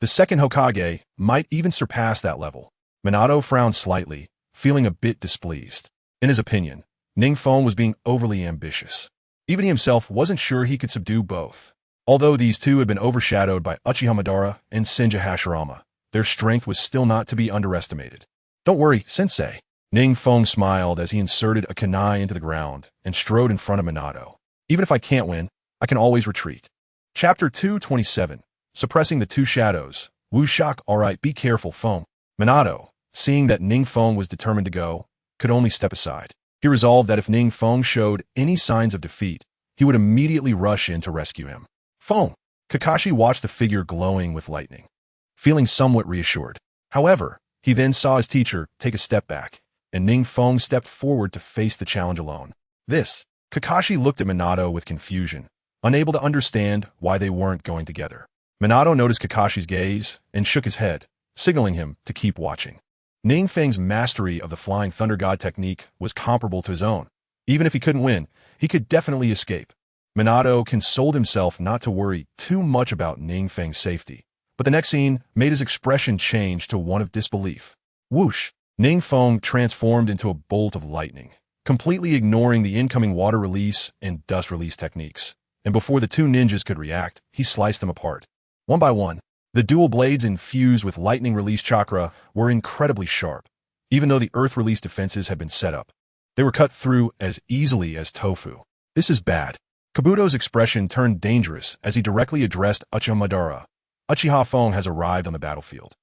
The second Hokage might even surpass that level. Minato frowned slightly, feeling a bit displeased. In his opinion, NingFeng was being overly ambitious. Even he himself wasn't sure he could subdue both. Although these two had been overshadowed by Uchiha Madara and Senju Hashirama, their strength was still not to be underestimated. Don't worry, Sensei. NingFeng smiled as he inserted a kunai into the ground and strode in front of Minato. Even if I can't win, I can always retreat. Chapter 227. Suppressing the Two Shadows. Wu Shak, alright, be careful, Foam. Minato, seeing that NingFeng was determined to go, could only step aside. He resolved that if NingFeng showed any signs of defeat, he would immediately rush in to rescue him. Feng! Kakashi watched the figure glowing with lightning, feeling somewhat reassured. However, he then saw his teacher take a step back, and NingFeng stepped forward to face the challenge alone. Kakashi looked at Minato with confusion, unable to understand why they weren't going together. Minato noticed Kakashi's gaze and shook his head, signaling him to keep watching. NingFeng's mastery of the Flying Thunder God technique was comparable to his own. Even if he couldn't win, he could definitely escape. Minato consoled himself not to worry too much about NingFeng's safety, but the next scene made his expression change to one of disbelief. Whoosh! NingFeng transformed into a bolt of lightning, completely ignoring the incoming water release and dust release techniques. And before the two ninjas could react, he sliced them apart. One by one, the dual blades infused with lightning release chakra were incredibly sharp. Even though the earth release defenses had been set up, they were cut through as easily as tofu. This is bad. Kabuto's expression turned dangerous as he directly addressed Uchiha Madara. Uchiha Feng has arrived on the battlefield.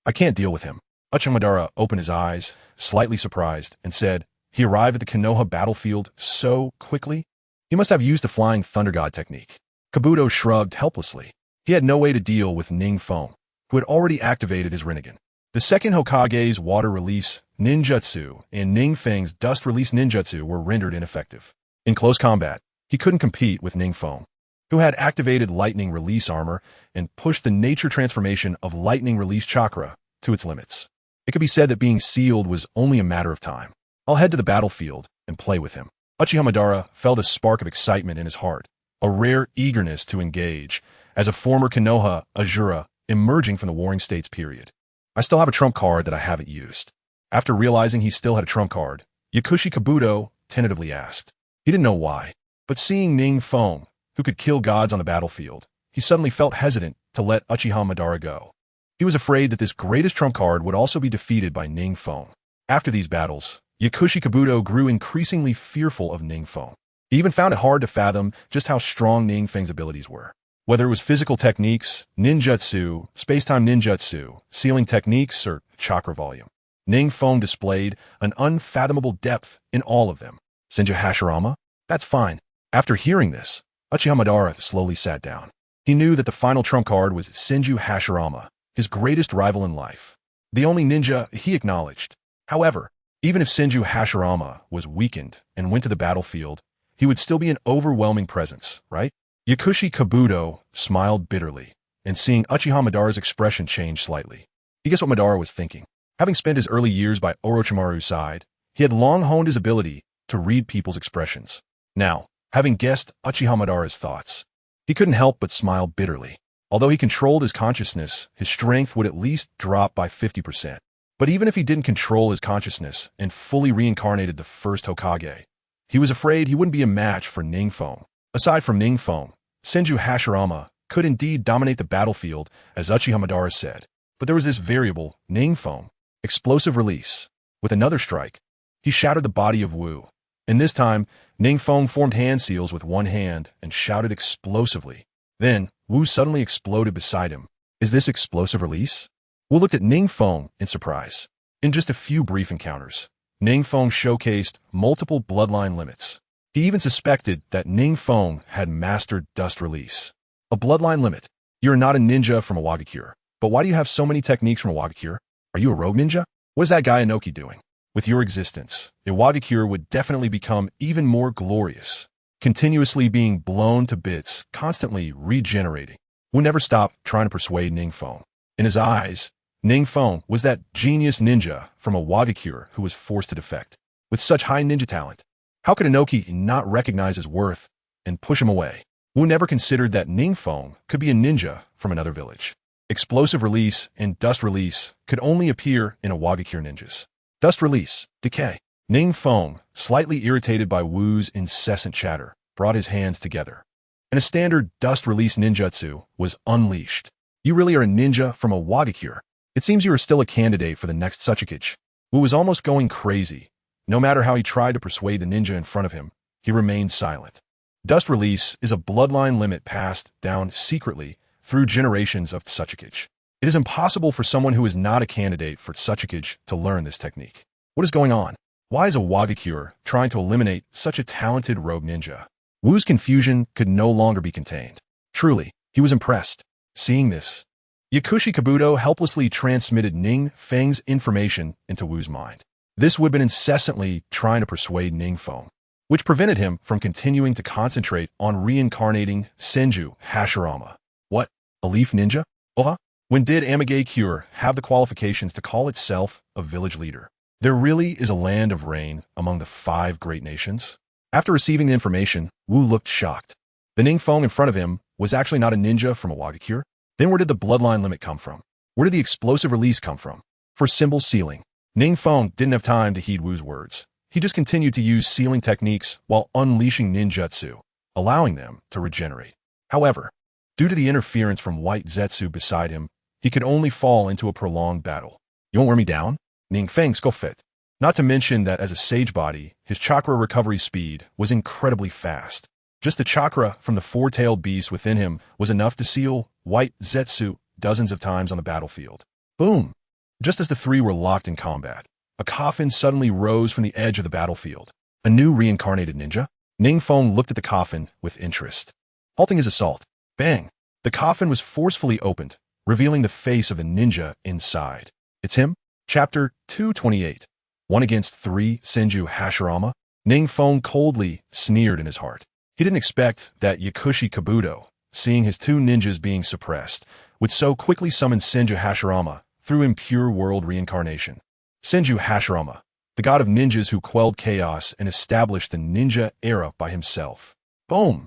I can't deal with him. Uchiha Madara opened his eyes, slightly surprised, and said, he arrived at the Konoha battlefield so quickly? He must have used the Flying Thunder God technique. Kabuto shrugged helplessly. He had no way to deal with NingFeng, who had already activated his Rinnegan. The second Hokage's water release ninjutsu and NingFeng's dust release ninjutsu were rendered ineffective. In close combat, he couldn't compete with NingFeng, who had activated lightning release armor and pushed the nature transformation of lightning release chakra to its limits. It could be said that being sealed was only a matter of time. I'll head to the battlefield and play with him. Uchiha Madara felt a spark of excitement in his heart, a rare eagerness to engage, as a former Konoha Azura emerging from the Warring States period. I still have a trump card that I haven't used. After realizing he still had a trump card, Yakushi Kabuto tentatively asked. He didn't know why, but seeing NingFeng, who could kill gods on the battlefield, he suddenly felt hesitant to let Uchiha Madara go. He was afraid that this greatest trump card would also be defeated by NingFeng. After these battles, Yakushi Kabuto grew increasingly fearful of NingFeng. He even found it hard to fathom just how strong NingFeng's abilities were. Whether it was physical techniques, ninjutsu, space-time ninjutsu, sealing techniques, or chakra volume, NingFeng displayed an unfathomable depth in all of them. Senju Hashirama? That's fine. After hearing this, Uchiha Madara slowly sat down. He knew that the final trump card was Senju Hashirama, his greatest rival in life. The only ninja he acknowledged. However, even if Senju Hashirama was weakened and went to the battlefield, he would still be an overwhelming presence, right? Yakushi Kabuto smiled bitterly, and seeing Uchiha Madara's expression change slightly, he guessed what Madara was thinking. Having spent his early years by Orochimaru's side, he had long honed his ability to read people's expressions. Now, having guessed Uchiha Madara's thoughts, he couldn't help but smile bitterly. Although he controlled his consciousness, his strength would at least drop by 50%. But even if he didn't control his consciousness and fully reincarnated the first Hokage, he was afraid he wouldn't be a match for NingFeng. Aside from NingFeng, Senju Hashirama could indeed dominate the battlefield, as Uchiha Madara said. But there was this variable, NingFeng, explosive release. With another strike, he shattered the body of Wu. And this time, NingFeng formed hand seals with one hand and shouted explosively. Then, Wu suddenly exploded beside him. Is this explosive release? Wu looked at NingFeng in surprise. In just a few brief encounters, NingFeng showcased multiple bloodline limits. He even suspected that NingFeng had mastered dust release. A bloodline limit. You're not a ninja from Iwagakure. But why do you have so many techniques from Iwagakure? Are you a rogue ninja? What is that guy Inoki doing? With your existence, Iwagakure would definitely become even more glorious, continuously being blown to bits, constantly regenerating. Wu never stopped trying to persuade NingFeng. In his eyes, NingFeng was that genius ninja from Iwagakure who was forced to defect. With such high ninja talent, how could Inoki not recognize his worth and push him away? Wu never considered that NingFeng could be a ninja from another village. Explosive release and dust release could only appear in Iwagakure ninjas. Dust release, decay. NingFeng, slightly irritated by Wu's incessant chatter, brought his hands together, and a standard dust release ninjutsu was unleashed. You really are a ninja from Iwagakure. It seems you are still a candidate for the next Tsuchikage. Wu was almost going crazy. No matter how he tried to persuade the ninja in front of him, he remained silent. Dust release is a bloodline limit passed down secretly through generations of Tsuchikage. It is impossible for someone who is not a candidate for Tsuchikage to learn this technique. What is going on? Why is a Wagakure trying to eliminate such a talented rogue ninja? Wu's confusion could no longer be contained. Truly, he was impressed. Seeing this, Yakushi Kabuto helplessly transmitted NingFeng's information into Wu's mind. This would have been incessantly trying to persuade NingFeng, which prevented him from continuing to concentrate on reincarnating Senju Hashirama. What? A leaf ninja? Oha? When did Amigakure have the qualifications to call itself a village leader? There really is a land of rain among the 5 great nations? After receiving the information, Wu looked shocked. The NingFeng in front of him was actually not a ninja from a Wagakure. Then where did the bloodline limit come from? Where did the explosive release come from? For symbol sealing. NingFeng didn't have time to heed Wu's words. He just continued to use sealing techniques while unleashing ninjutsu, allowing them to regenerate. However, due to the interference from White Zetsu beside him, he could only fall into a prolonged battle. You won't wear me down? NingFeng Skofit. Not to mention that as a sage body, his chakra recovery speed was incredibly fast. Just the chakra from the 4-tailed beast within him was enough to seal White Zetsu dozens of times on the battlefield. Boom! Just as the 3 were locked in combat, a coffin suddenly rose from the edge of the battlefield. A new reincarnated ninja? NingFeng looked at the coffin with interest. Halting his assault, bang! The coffin was forcefully opened, revealing the face of the ninja inside. It's him? Chapter 228. 1 against 3, Senju Hashirama? NingFeng coldly sneered in his heart. He didn't expect that Yakushi Kabuto, seeing his 2 ninjas being suppressed, would so quickly summon Senju Hashirama through impure world reincarnation. Senju Hashirama, the god of ninjas who quelled chaos and established the ninja era by himself. Boom!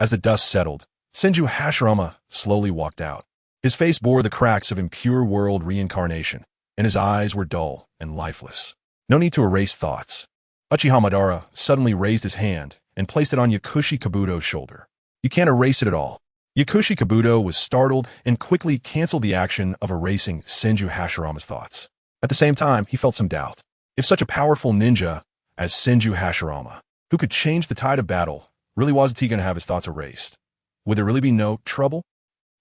As the dust settled, Senju Hashirama slowly walked out. His face bore the cracks of impure world reincarnation, and his eyes were dull and lifeless. No need to erase thoughts. Uchiha Madara suddenly raised his hand and placed it on Yakushi Kabuto's shoulder. You can't erase it at all. Yakushi Kabuto was startled and quickly canceled the action of erasing Senju Hashirama's thoughts. At the same time, he felt some doubt. If such a powerful ninja as Senju Hashirama, who could change the tide of battle, really wasn't he going to have his thoughts erased? Would there really be no trouble?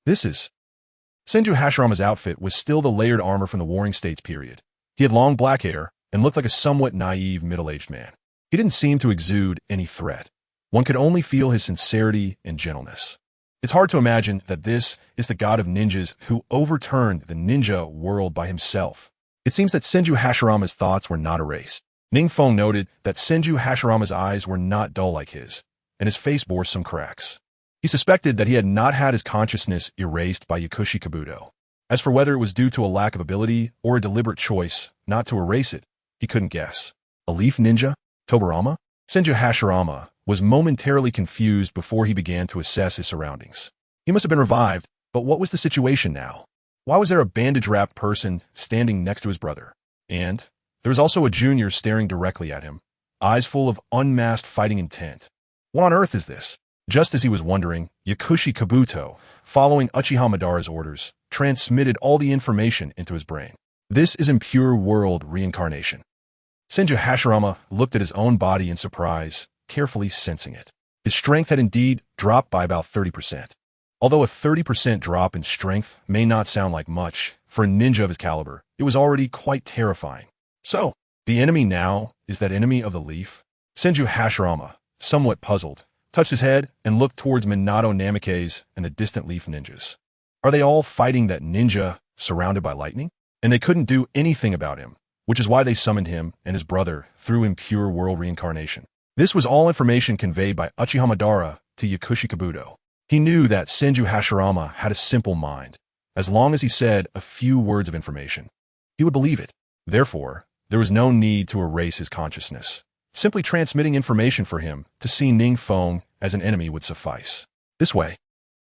Senju Hashirama's outfit was still the layered armor from the Warring States period. He had long black hair and looked like a somewhat naive middle-aged man. He didn't seem to exude any threat. One could only feel his sincerity and gentleness. It's hard to imagine that this is the god of ninjas who overturned the ninja world by himself. It seems that Senju Hashirama's thoughts were not erased. NingFeng noted that Senju Hashirama's eyes were not dull like his, and his face bore some cracks. He suspected that he had not had his consciousness erased by Yakushi Kabuto. As for whether it was due to a lack of ability or a deliberate choice not to erase it, he couldn't guess. A leaf ninja? Tobarama? Senju Hashirama was momentarily confused before he began to assess his surroundings. He must have been revived, but what was the situation now? Why was there a bandage-wrapped person standing next to his brother? And there was also a junior staring directly at him, eyes full of unmasked fighting intent. What on earth is this? Just as he was wondering, Yakushi Kabuto, following Uchiha Madara's orders, transmitted all the information into his brain. This is impure world reincarnation. Senju Hashirama looked at his own body in surprise, carefully sensing it. His strength had indeed dropped by about 30%. Although a 30% drop in strength may not sound like much, for a ninja of his caliber, it was already quite terrifying. So, the enemy now is that enemy of the leaf? Senju Hashirama, somewhat puzzled, touched his head and looked towards Minato Namikaze and the distant leaf ninjas. Are they all fighting that ninja surrounded by lightning? And they couldn't do anything about him, which is why they summoned him and his brother through impure world reincarnation. This was all information conveyed by Uchiha Madara to Yakushi Kabuto. He knew that Senju Hashirama had a simple mind. As long as he said a few words of information, he would believe it. Therefore, there was no need to erase his consciousness. Simply transmitting information for him to see NingFeng as an enemy would suffice. This way,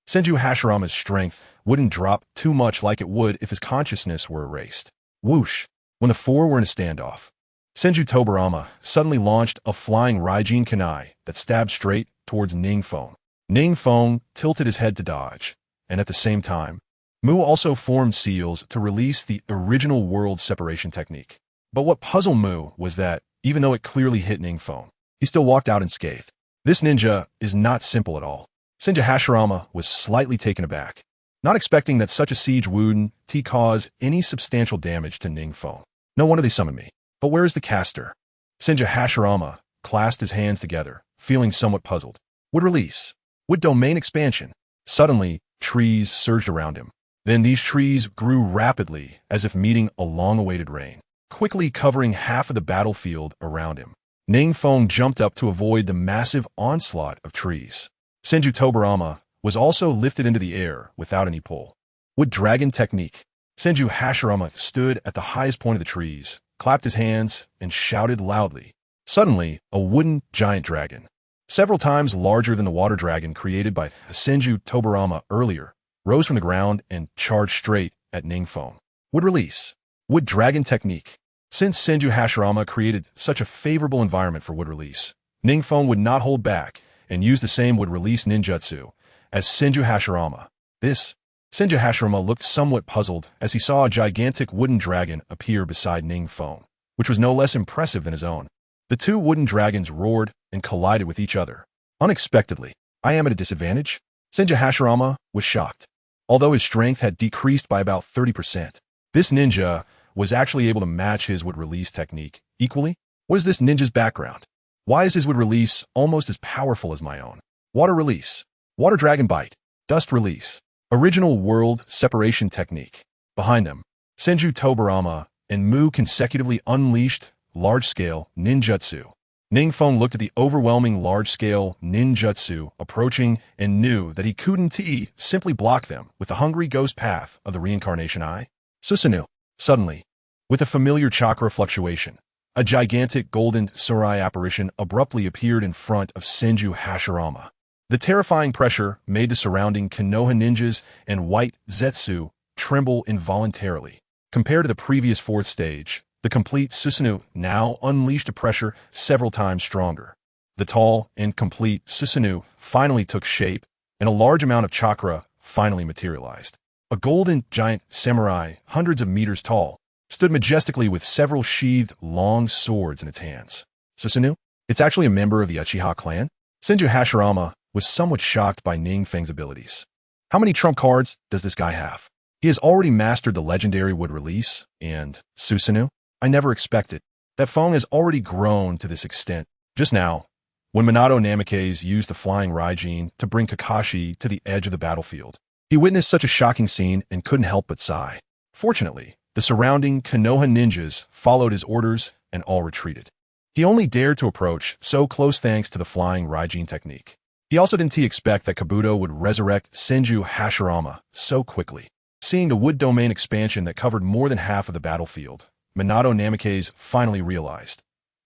Senju Hashirama's strength wouldn't drop too much like it would if his consciousness were erased. Whoosh! When the 4 were in a standoff, Senju Tobarama suddenly launched a flying Raijin Kunai that stabbed straight towards NingFeng. NingFeng tilted his head to dodge, and at the same time, Mu also formed seals to release the original world separation technique. But what puzzled Mu was that, even though it clearly hit NingFeng, he still walked out unscathed. This ninja is not simple at all. Senju Hashirama was slightly taken aback, not expecting that such a siege wound to cause any substantial damage to NingFeng. No wonder they summoned me. But where is the caster? Senju Hashirama clasped his hands together, feeling somewhat puzzled. Would release. Would domain expansion. Suddenly, trees surged around him. Then these trees grew rapidly, as if meeting a long-awaited rain, quickly covering half of the battlefield around him. NingFeng jumped up to avoid the massive onslaught of trees. Senju Tobarama was also lifted into the air without any pull. Wood dragon technique. Senju Hashirama stood at the highest point of the trees, clapped his hands, and shouted loudly. Suddenly, a wooden giant dragon, several times larger than the water dragon created by Senju Tobarama earlier, rose from the ground and charged straight at NingFeng. Would release. Wood dragon technique. Since Senju Hashirama created such a favorable environment for wood release, NingFeng would not hold back and use the same wood release ninjutsu as Senju Hashirama. Senju Hashirama looked somewhat puzzled as he saw a gigantic wooden dragon appear beside NingFeng, which was no less impressive than his own. The two wooden dragons roared and collided with each other. Unexpectedly, I am at a disadvantage? Senju Hashirama was shocked. Although his strength had decreased by about 30%, this ninja was actually able to match his wood release technique equally. What is this ninja's background? Why is his wood release almost as powerful as my own? Water release. Water dragon bite. Dust release. Original world separation technique. Behind them, Senju Tobarama and Mu consecutively unleashed large-scale ninjutsu. NingFeng looked at the overwhelming large-scale ninjutsu approaching and knew that he couldn't simply block them with the hungry ghost path of the reincarnation eye. Susanoo. Suddenly, with a familiar chakra fluctuation, a gigantic golden samurai apparition abruptly appeared in front of Senju Hashirama. The terrifying pressure made the surrounding Konoha ninjas and white Zetsu tremble involuntarily. Compared to the previous fourth stage, the complete Susanoo now unleashed a pressure several times stronger. The tall and complete Susanoo finally took shape, and a large amount of chakra finally materialized. A golden giant samurai, hundreds of meters tall, stood majestically with several sheathed long swords in its hands. Susanoo? It's actually a member of the Uchiha clan? Senju Hashirama was somewhat shocked by NingFeng's abilities. How many trump cards does this guy have? He has already mastered the legendary wood release, and Susanoo? I never expected. That Feng has already grown to this extent. Just now, when Minato Namikaze used the flying Raijin to bring Kakashi to the edge of the battlefield, he witnessed such a shocking scene and couldn't help but sigh. Fortunately, the surrounding Konoha ninjas followed his orders and all retreated. He only dared to approach so close thanks to the flying Raijin technique. He also didn't expect that Kabuto would resurrect Senju Hashirama so quickly. Seeing the wood domain expansion that covered more than half of the battlefield, Minato Namikaze finally realized.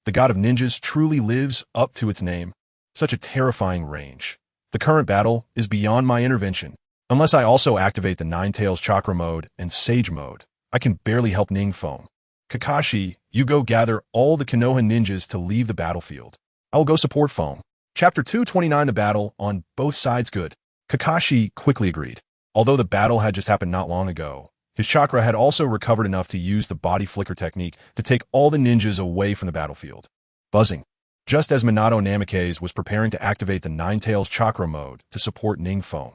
The god of ninjas truly lives up to its name. Such a terrifying range. The current battle is beyond my intervention. Unless I also activate the Nine Tails Chakra mode and Sage mode, I can barely help NingFeng. Kakashi, you go gather all the Konoha ninjas to leave the battlefield. I will go support Feng. Chapter 229. The battle on both sides good. Kakashi quickly agreed. Although the battle had just happened not long ago, his chakra had also recovered enough to use the body flicker technique to take all the ninjas away from the battlefield. Buzzing. Just as Minato Namikaze was preparing to activate the Nine Tails Chakra mode to support NingFeng,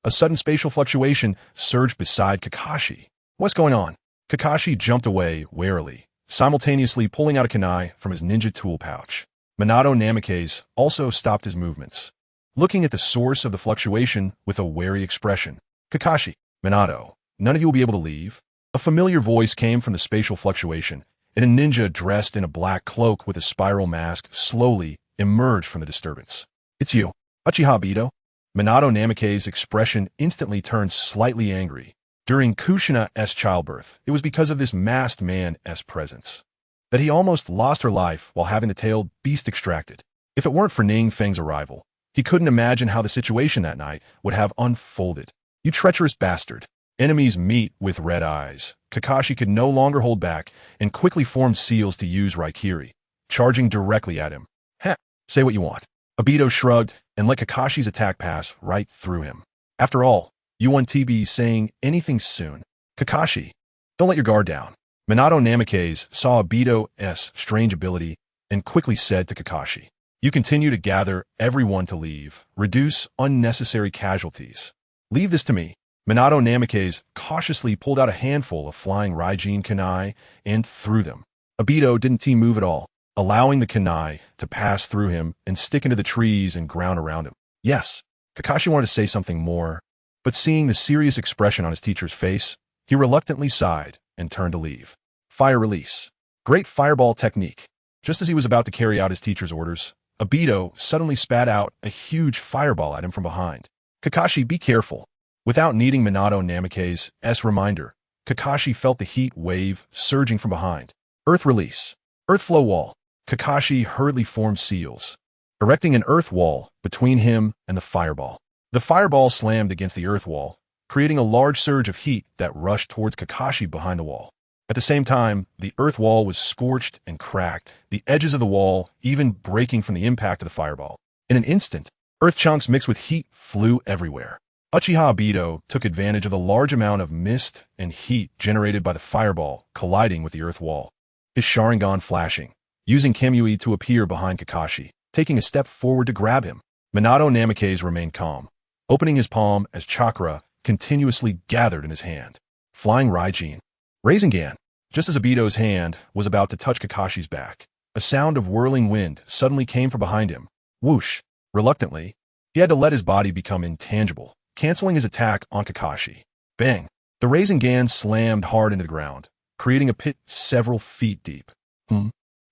a sudden spatial fluctuation surged beside Kakashi. What's going on? Kakashi jumped away warily, simultaneously pulling out a kunai from his ninja tool pouch. Minato Namikaze also stopped his movements, looking at the source of the fluctuation with a wary expression. Kakashi, Minato, none of you will be able to leave. A familiar voice came from the spatial fluctuation, and a ninja dressed in a black cloak with a spiral mask slowly emerged from the disturbance. It's you, Uchiha Obito. Minato Namikaze's expression instantly turned slightly angry. During Kushina's childbirth, it was because of this masked man's presence that he almost lost her life while having the tailed beast extracted. If it weren't for NingFeng's arrival, he couldn't imagine how the situation that night would have unfolded. You treacherous bastard. Enemies meet with red eyes. Kakashi could no longer hold back and quickly formed seals to use Raikiri, charging directly at him. Heh, say what you want. Obito shrugged and let Kakashi's attack pass right through him. After all, you won't be saying anything soon. Kakashi, don't let your guard down. Minato Namikaze saw Obito's strange ability and quickly said to Kakashi, you continue to gather everyone to leave. Reduce unnecessary casualties. Leave this to me. Minato Namikaze cautiously pulled out a handful of flying Raijin kunai and threw them. Obito didn't move at all. allowing the kunai to pass through him and stick into the trees and ground around him. Yes, Kakashi wanted to say something more, but seeing the serious expression on his teacher's face, he reluctantly sighed and turned to leave. Fire release. Great fireball technique. Just as he was about to carry out his teacher's orders, Obito suddenly spat out a huge fireball at him from behind. Kakashi, be careful. Without needing Minato Namake's reminder, Kakashi felt the heat wave surging from behind. Earth release. Earth flow wall. Kakashi hurriedly formed seals, erecting an earth wall between him and the fireball. The fireball slammed against the earth wall, creating a large surge of heat that rushed towards Kakashi behind the wall. At the same time, the earth wall was scorched and cracked, the edges of the wall even breaking from the impact of the fireball. In an instant, earth chunks mixed with heat flew everywhere. Uchiha Obito took advantage of the large amount of mist and heat generated by the fireball colliding with the earth wall. His Sharingan flashing, using Kamui to appear behind Kakashi, taking a step forward to grab him. Minato Namake's remained calm, opening his palm as chakra continuously gathered in his hand. Flying Raijin. Rasengan. Just as Obito's hand was about to touch Kakashi's back, a sound of whirling wind suddenly came from behind him. Whoosh. Reluctantly, he had to let his body become intangible, canceling his attack on Kakashi. Bang. The Rasengan slammed hard into the ground, creating a pit several feet deep.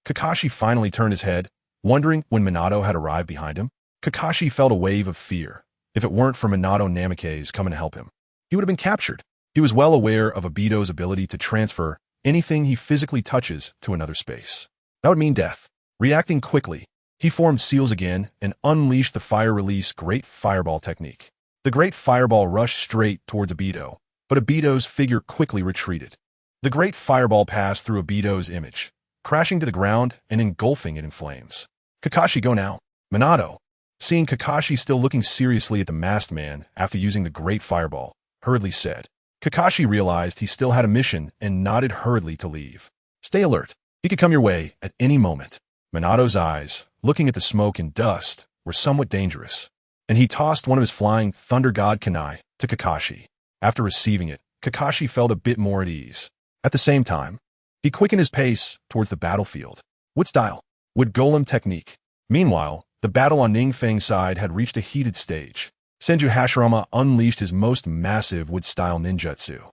Kakashi finally turned his head, wondering when Minato had arrived behind him. Kakashi felt a wave of fear. If it weren't for Minato Namake's coming to help him, he would have been captured. He was well aware of Obito's ability to transfer anything he physically touches to another space. That would mean death. Reacting quickly, he formed seals again and unleashed the fire release Great Fireball technique. The Great Fireball rushed straight towards Obito, but Obito's figure quickly retreated. The Great Fireball passed through Obito's image, crashing to the ground and engulfing it in flames. Kakashi, go now. Minato, seeing Kakashi still looking seriously at the masked man after using the Great Fireball, hurriedly said. Kakashi realized he still had a mission and nodded hurriedly to leave. Stay alert. He could come your way at any moment. Minato's eyes, looking at the smoke and dust, were somewhat dangerous, and he tossed one of his flying Thunder God kunai to Kakashi. After receiving it, Kakashi felt a bit more at ease. At the same time, he quickened his pace towards the battlefield. Wood style. Wood golem technique. Meanwhile, the battle on NingFeng's side had reached a heated stage. Senju Hashirama unleashed his most massive wood-style ninjutsu,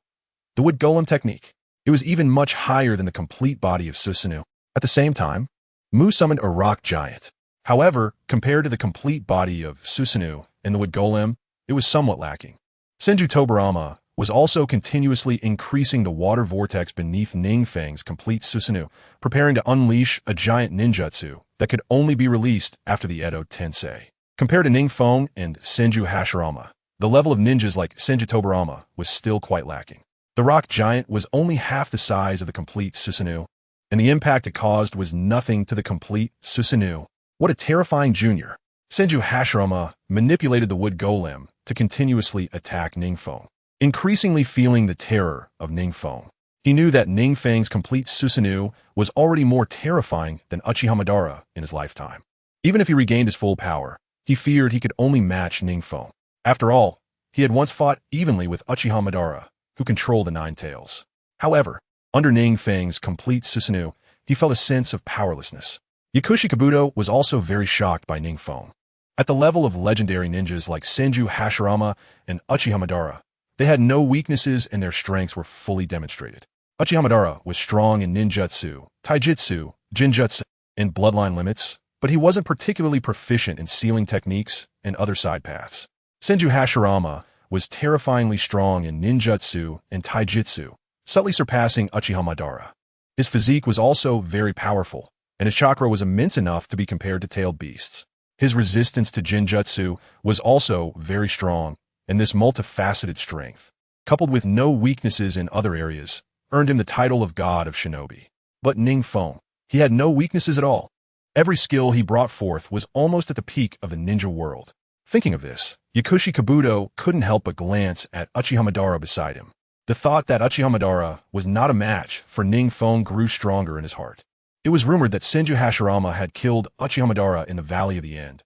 the wood golem technique. It was even much higher than the complete body of Susanoo. At the same time, Mu summoned a rock giant. However, compared to the complete body of Susanoo and the wood golem, it was somewhat lacking. Senju Tobirama was also continuously increasing the water vortex beneath NingFeng's complete Susanoo, preparing to unleash a giant ninjutsu that could only be released after the Edo Tensei. Compared to NingFeng and Senju Hashirama, the level of ninjas like Senju Tobirama was still quite lacking. The rock giant was only half the size of the complete Susanoo, and the impact it caused was nothing to the complete Susanoo. What a terrifying junior. Senju Hashirama manipulated the wood golem to continuously attack NingFeng, increasingly feeling the terror of NingFeng. He knew that NingFeng's complete Susanoo was already more terrifying than Uchiha Madara in his lifetime. Even if he regained his full power, he feared he could only match NingFeng. After all, he had once fought evenly with Uchiha Madara, who controlled the Nine Tails. However, under NingFeng's complete Susanoo, he felt a sense of powerlessness. Yakushi Kabuto was also very shocked by NingFeng. At the level of legendary ninjas like Senju Hashirama and Uchiha Madara, they had no weaknesses and their strengths were fully demonstrated. Uchiha Madara was strong in ninjutsu, taijutsu, jinjutsu, and bloodline limits, but he wasn't particularly proficient in sealing techniques and other side paths. Senju Hashirama was terrifyingly strong in ninjutsu and taijutsu, subtly surpassing Uchiha Madara. His physique was also very powerful, and his chakra was immense enough to be compared to tailed beasts. His resistance to jinjutsu was also very strong, and this multifaceted strength, coupled with no weaknesses in other areas, earned him the title of God of Shinobi. But NingFeng, he had no weaknesses at all. Every skill he brought forth was almost at the peak of the ninja world. Thinking of this, Yakushi Kabuto couldn't help but glance at Uchiha Madara beside him. The thought that Uchiha Madara was not a match for NingFeng grew stronger in his heart. It was rumored that Senju Hashirama had killed Uchiha Madara in the Valley of the End,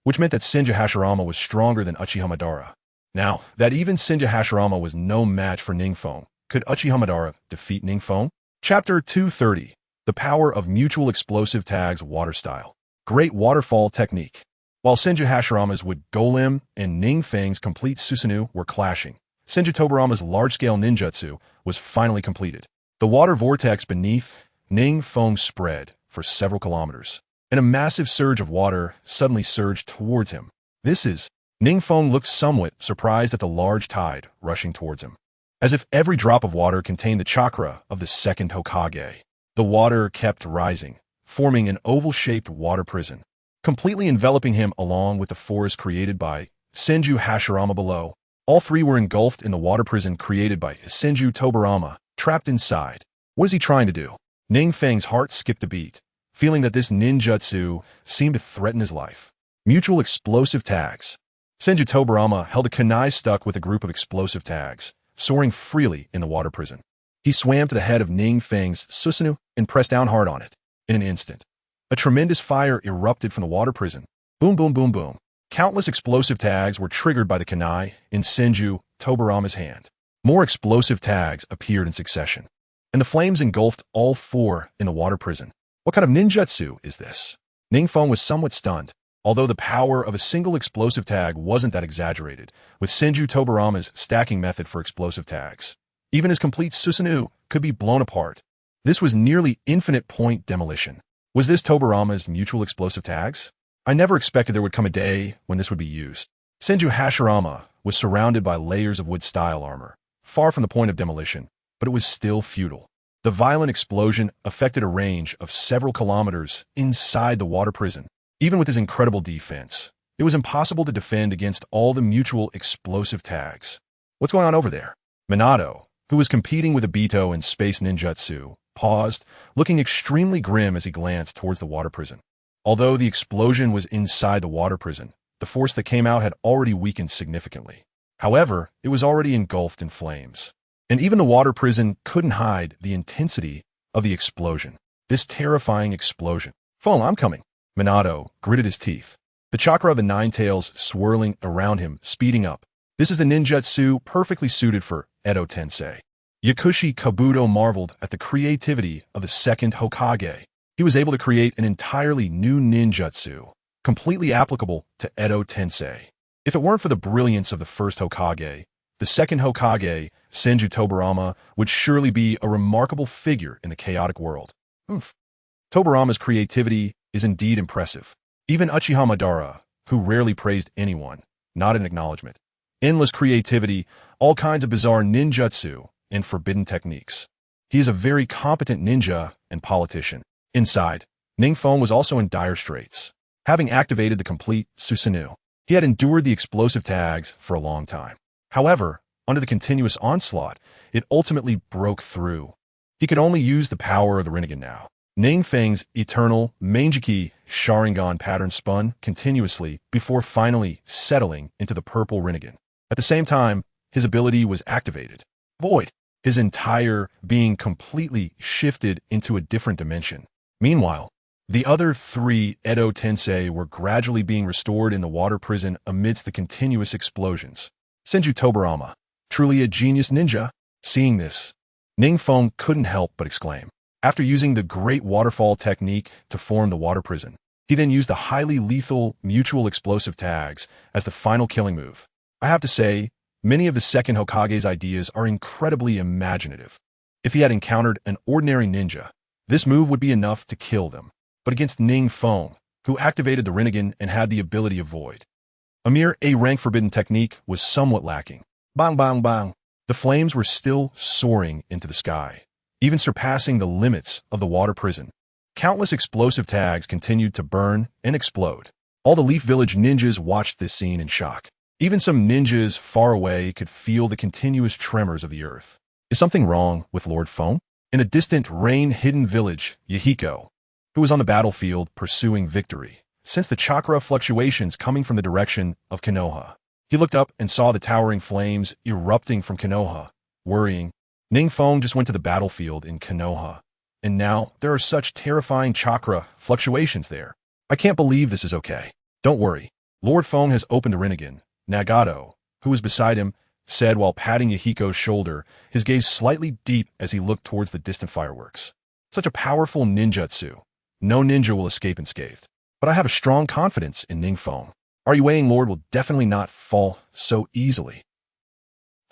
which meant that Senju Hashirama was stronger than Uchiha Madara. Now, that even Senju Hashirama was no match for NingFeng, could Uchiha Madara defeat NingFeng? Chapter 230. The power of mutual explosive tags water style. Great waterfall technique. While Senju Hashirama's wood golem and NingFeng's complete Susanoo were clashing, Senju Tobarama's large-scale ninjutsu was finally completed. The water vortex beneath NingFeng spread for several kilometers, and a massive surge of water suddenly surged towards him. NingFeng looked somewhat surprised at the large tide rushing towards him, as if every drop of water contained the chakra of the second Hokage. The water kept rising, forming an oval-shaped water prison, completely enveloping him along with the forest created by Senju Hashirama below. All three were engulfed in the water prison created by Senju Tobarama, trapped inside. What is he trying to do? NingFeng's heart skipped a beat, feeling that this ninjutsu seemed to threaten his life. Mutual explosive tags. Senju Tobarama held a kunai stuck with a group of explosive tags, soaring freely in the water prison. He swam to the head of NingFeng's Susanoo and pressed down hard on it. In an instant, a tremendous fire erupted from the water prison. Boom, boom, boom, boom. Countless explosive tags were triggered by the kunai in Senju Tobarama's hand. More explosive tags appeared in succession, and the flames engulfed all four in the water prison. What kind of ninjutsu is this? NingFeng was somewhat stunned, although the power of a single explosive tag wasn't that exaggerated, with Senju Tobarama's stacking method for explosive tags. Even his complete Susanoo could be blown apart. This was nearly infinite point demolition. Was this Tobarama's mutual explosive tags? I never expected there would come a day when this would be used. Senju Hashirama was surrounded by layers of wood-style armor, far from the point of demolition, but it was still futile. The violent explosion affected a range of several kilometers inside the water prison. Even with his incredible defense, it was impossible to defend against all the mutual explosive tags. What's going on over there? Minato, who was competing with Obito in space ninjutsu, paused, looking extremely grim as he glanced towards the water prison. Although the explosion was inside the water prison, the force that came out had already weakened significantly. However, it was already engulfed in flames, and even the water prison couldn't hide the intensity of the explosion. This terrifying explosion. "Phone, I'm coming." Minato gritted his teeth, the chakra of the nine tails swirling around him, speeding up. This is the ninjutsu perfectly suited for Edo Tensei. Yakushi Kabuto marveled at the creativity of the second Hokage. He was able to create an entirely new ninjutsu, completely applicable to Edo Tensei. If it weren't for the brilliance of the first Hokage, the second Hokage, Senju Tobarama, would surely be a remarkable figure in the chaotic world. Tobarama's creativity is indeed impressive. Even Uchiha Madara, who rarely praised anyone, nodded in acknowledgement. Endless creativity, all kinds of bizarre ninjutsu, and forbidden techniques. He is a very competent ninja and politician. Inside, NingFeng was also in dire straits. Having activated the complete Susanoo, he had endured the explosive tags for a long time. However, under the continuous onslaught, it ultimately broke through. He could only use the power of the Rinnegan now. NingFeng's eternal Mangeki Sharingan pattern spun continuously before finally settling into the purple Rinnegan. At the same time, his ability was activated. Void. His entire being completely shifted into a different dimension. Meanwhile, the other three Edo Tensei were gradually being restored in the water prison amidst the continuous explosions. Senju Tobarama, truly a genius ninja. Seeing this, NingFeng couldn't help but exclaim. After using the great waterfall technique to form the water prison, he then used the highly lethal mutual explosive tags as the final killing move. I have to say, many of the second Hokage's ideas are incredibly imaginative. If he had encountered an ordinary ninja, this move would be enough to kill them. But against NingFeng, who activated the Rinnegan and had the ability of Void, a mere A-rank forbidden technique was somewhat lacking. Bang, bang, bang. The flames were still soaring into the sky, even surpassing the limits of the water prison. Countless explosive tags continued to burn and explode. All the Leaf Village ninjas watched this scene in shock. Even some ninjas far away could feel the continuous tremors of the earth. Is something wrong with Lord Feng? In a distant, rain-hidden village, Yahiko, who was on the battlefield pursuing victory, sensed the chakra fluctuations coming from the direction of Konoha. He looked up and saw the towering flames erupting from Konoha, worrying. NingFeng just went to the battlefield in Konoha, and now there are such terrifying chakra fluctuations there. I can't believe this is okay. Don't worry. Lord Feng has opened the Rinnegan. Nagato, who was beside him, said while patting Yahiko's shoulder, his gaze slightly deep as he looked towards the distant fireworks. Such a powerful ninjutsu. No ninja will escape unscathed. But I have a strong confidence in NingFeng. Our Yueying Lord will definitely not fall so easily.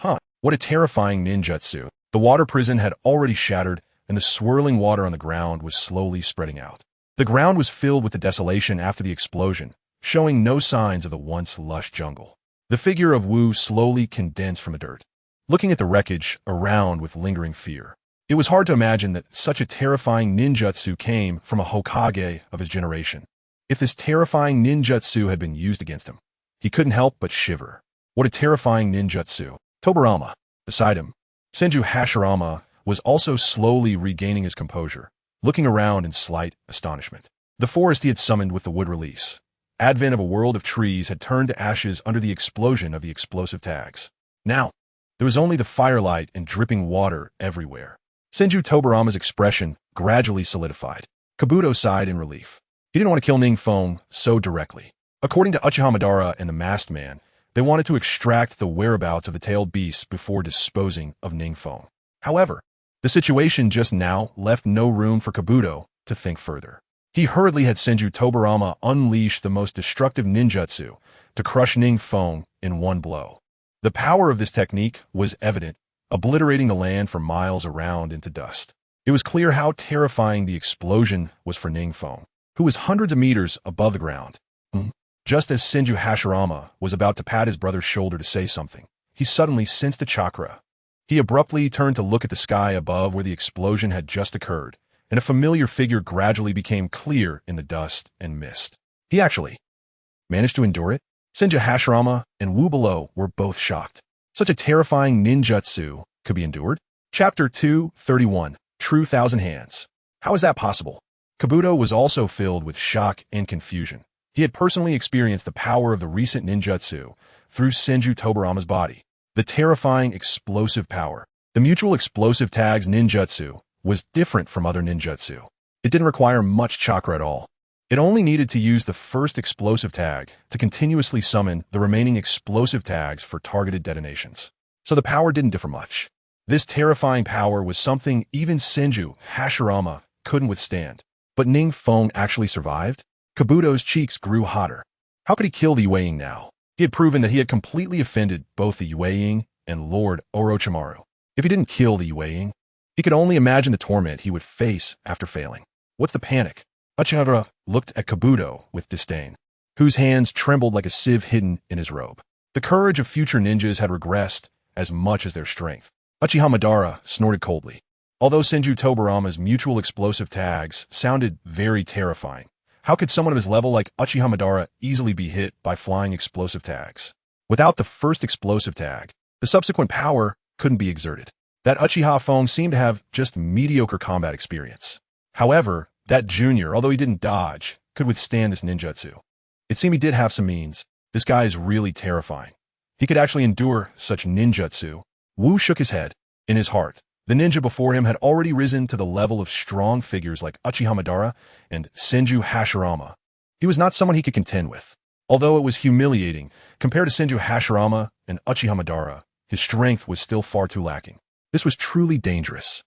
Huh, what a terrifying ninjutsu. The water prison had already shattered, and the swirling water on the ground was slowly spreading out. The ground was filled with the desolation after the explosion, showing no signs of the once lush jungle. The figure of Wu slowly condensed from the dirt, looking at the wreckage around with lingering fear. It was hard to imagine that such a terrifying ninjutsu came from a Hokage of his generation. If this terrifying ninjutsu had been used against him, he couldn't help but shiver. What a terrifying ninjutsu. Tobirama. Beside him, Senju Hashirama was also slowly regaining his composure, looking around in slight astonishment. The forest he had summoned with the wood release. Advent of a world of trees had turned to ashes under the explosion of the explosive tags. Now, there was only the firelight and dripping water everywhere. Senju Tobirama's expression gradually solidified. Kabuto sighed in relief. He didn't want to kill NingFeng so directly. According to Uchiha Madara and the masked man, they wanted to extract the whereabouts of the tailed beasts before disposing of NingFeng. However, the situation just now left no room for Kabuto to think further. He hurriedly had Senju Tobirama unleash the most destructive ninjutsu to crush NingFeng in one blow. The power of this technique was evident, obliterating the land for miles around into dust. It was clear how terrifying the explosion was for NingFeng, who was hundreds of meters above the ground. Just as Senju Hashirama was about to pat his brother's shoulder to say something, he suddenly sensed a chakra. He abruptly turned to look at the sky above where the explosion had just occurred, and a familiar figure gradually became clear in the dust and mist. He actually managed to endure it? Senju Hashirama and Wu below were both shocked. Such a terrifying ninjutsu could be endured? Chapter 231, True Thousand Hands. How is that possible? Kabuto was also filled with shock and confusion. He had personally experienced the power of the recent ninjutsu through Senju Tobirama's body. The terrifying explosive power. The mutual explosive tags ninjutsu was different from other ninjutsu. It didn't require much chakra at all. It only needed to use the first explosive tag to continuously summon the remaining explosive tags for targeted detonations. So the power didn't differ much. This terrifying power was something even Senju Hashirama couldn't withstand. But NingFeng actually survived? Kabuto's cheeks grew hotter. How could he kill the Yueying now? He had proven that he had completely offended both the Yueying and Lord Orochimaru. If he didn't kill the Yueying, he could only imagine the torment he would face after failing. What's the panic? Uchiha looked at Kabuto with disdain, whose hands trembled like a sieve hidden in his robe. The courage of future ninjas had regressed as much as their strength. Uchiha Madara snorted coldly. Although Senju Tobirama's mutual explosive tags sounded very terrifying, how could someone of his level like Uchiha Madara easily be hit by flying explosive tags? Without the first explosive tag, the subsequent power couldn't be exerted. That Uchiha Feng seemed to have just mediocre combat experience. However, that junior, although he didn't dodge, could withstand this ninjutsu. It seemed he did have some means. This guy is really terrifying. He could actually endure such ninjutsu. Wu shook his head. In his heart, the ninja before him had already risen to the level of strong figures like Uchiha Madara and Senju Hashirama. He was not someone he could contend with. Although it was humiliating, compared to Senju Hashirama and Uchiha Madara, his strength was still far too lacking. This was truly dangerous.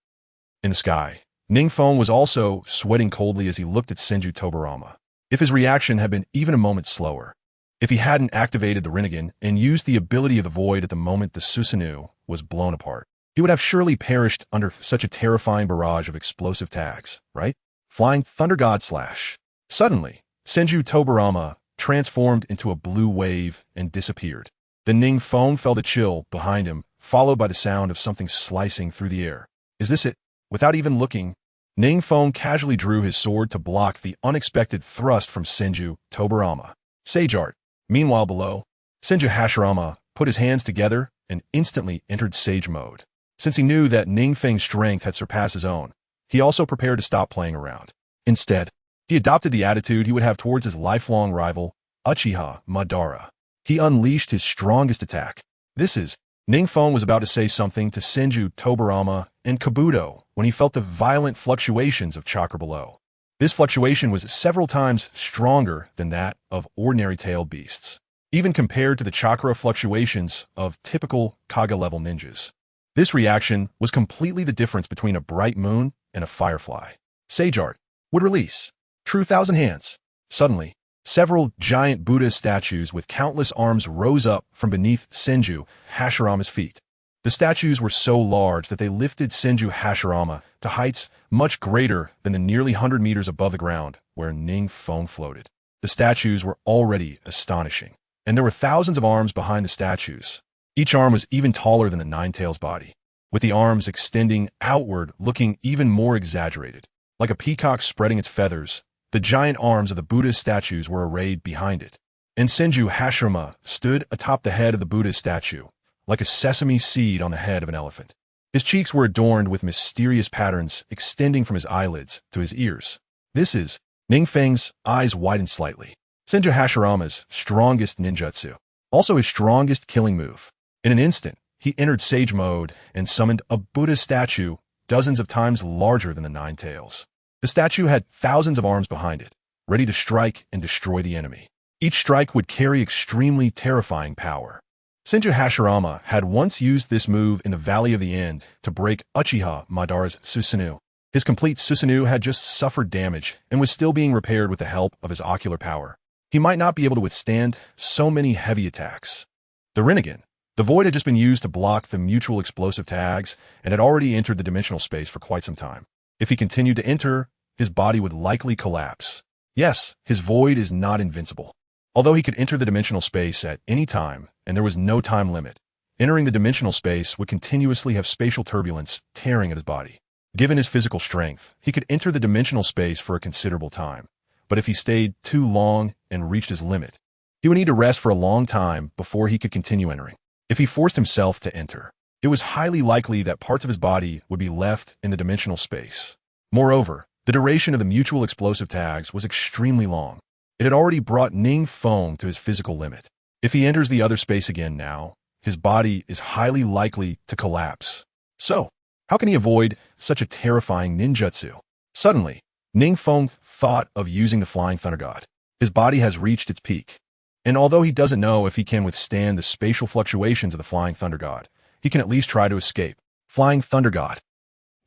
In the sky, NingFeng was also sweating coldly as he looked at Senju Tobirama. If his reaction had been even a moment slower, if he hadn't activated the Rinnegan and used the ability of the void at the moment the Susanoo was blown apart, he would have surely perished under such a terrifying barrage of explosive tags, right? Flying Thunder God Slash. Suddenly, Senju Tobirama transformed into a blue wave and disappeared. The NingFeng felt a chill behind him, followed by the sound of something slicing through the air. Is this it? Without even looking, NingFeng casually drew his sword to block the unexpected thrust from Senju Tobirama. Sage Art. Meanwhile below, Senju Hashirama put his hands together and instantly entered Sage mode. Since he knew that NingFeng's strength had surpassed his own, he also prepared to stop playing around. Instead, he adopted the attitude he would have towards his lifelong rival, Uchiha Madara. He unleashed his strongest attack. NingFeng was about to say something to Senju Tobirama and Kabuto when he felt the violent fluctuations of chakra below. This fluctuation was several times stronger than that of ordinary tailed beasts, even compared to the chakra fluctuations of typical Kage-level ninjas. This reaction was completely the difference between a bright moon and a firefly. Sage art would release. True Thousand Hands. Suddenly, several giant Buddha statues with countless arms rose up from beneath Senju Hashirama's feet. The statues were so large that they lifted Senju Hashirama to heights much greater than the nearly 100 meters above the ground where NingFeng floated. The statues were already astonishing, and there were thousands of arms behind the statues. Each arm was even taller than the Nine-Tails body, with the arms extending outward looking even more exaggerated. Like a peacock spreading its feathers, the giant arms of the Buddha statues were arrayed behind it. And Senju Hashirama stood atop the head of the Buddha statue, like a sesame seed on the head of an elephant. His cheeks were adorned with mysterious patterns extending from his eyelids to his ears. This is NingFeng's eyes widened slightly. Senju Hashirama's strongest ninjutsu, also his strongest killing move. In an instant, he entered Sage mode and summoned a Buddha statue dozens of times larger than the Nine-Tails. The statue had thousands of arms behind it, ready to strike and destroy the enemy. Each strike would carry extremely terrifying power. Senju Hashirama had once used this move in the Valley of the End to break Uchiha Madara's Susanoo. His complete Susanoo had just suffered damage and was still being repaired with the help of his ocular power. He might not be able to withstand so many heavy attacks. The Rinnegan. The void had just been used to block the mutual explosive tags and had already entered the dimensional space for quite some time. If he continued to enter, his body would likely collapse. Yes, his void is not invincible. Although he could enter the dimensional space at any time, and there was no time limit, entering the dimensional space would continuously have spatial turbulence tearing at his body. Given his physical strength, he could enter the dimensional space for a considerable time. But if he stayed too long and reached his limit, he would need to rest for a long time before he could continue entering. If he forced himself to enter, it was highly likely that parts of his body would be left in the dimensional space. Moreover, the duration of the mutual explosive tags was extremely long. It had already brought NingFeng to his physical limit. If he enters the other space again now, his body is highly likely to collapse. So, how can he avoid such a terrifying ninjutsu? Suddenly, NingFeng thought of using the Flying Thunder God. His body has reached its peak. And although he doesn't know if he can withstand the spatial fluctuations of the Flying Thunder God, he can at least try to escape. Flying Thunder God.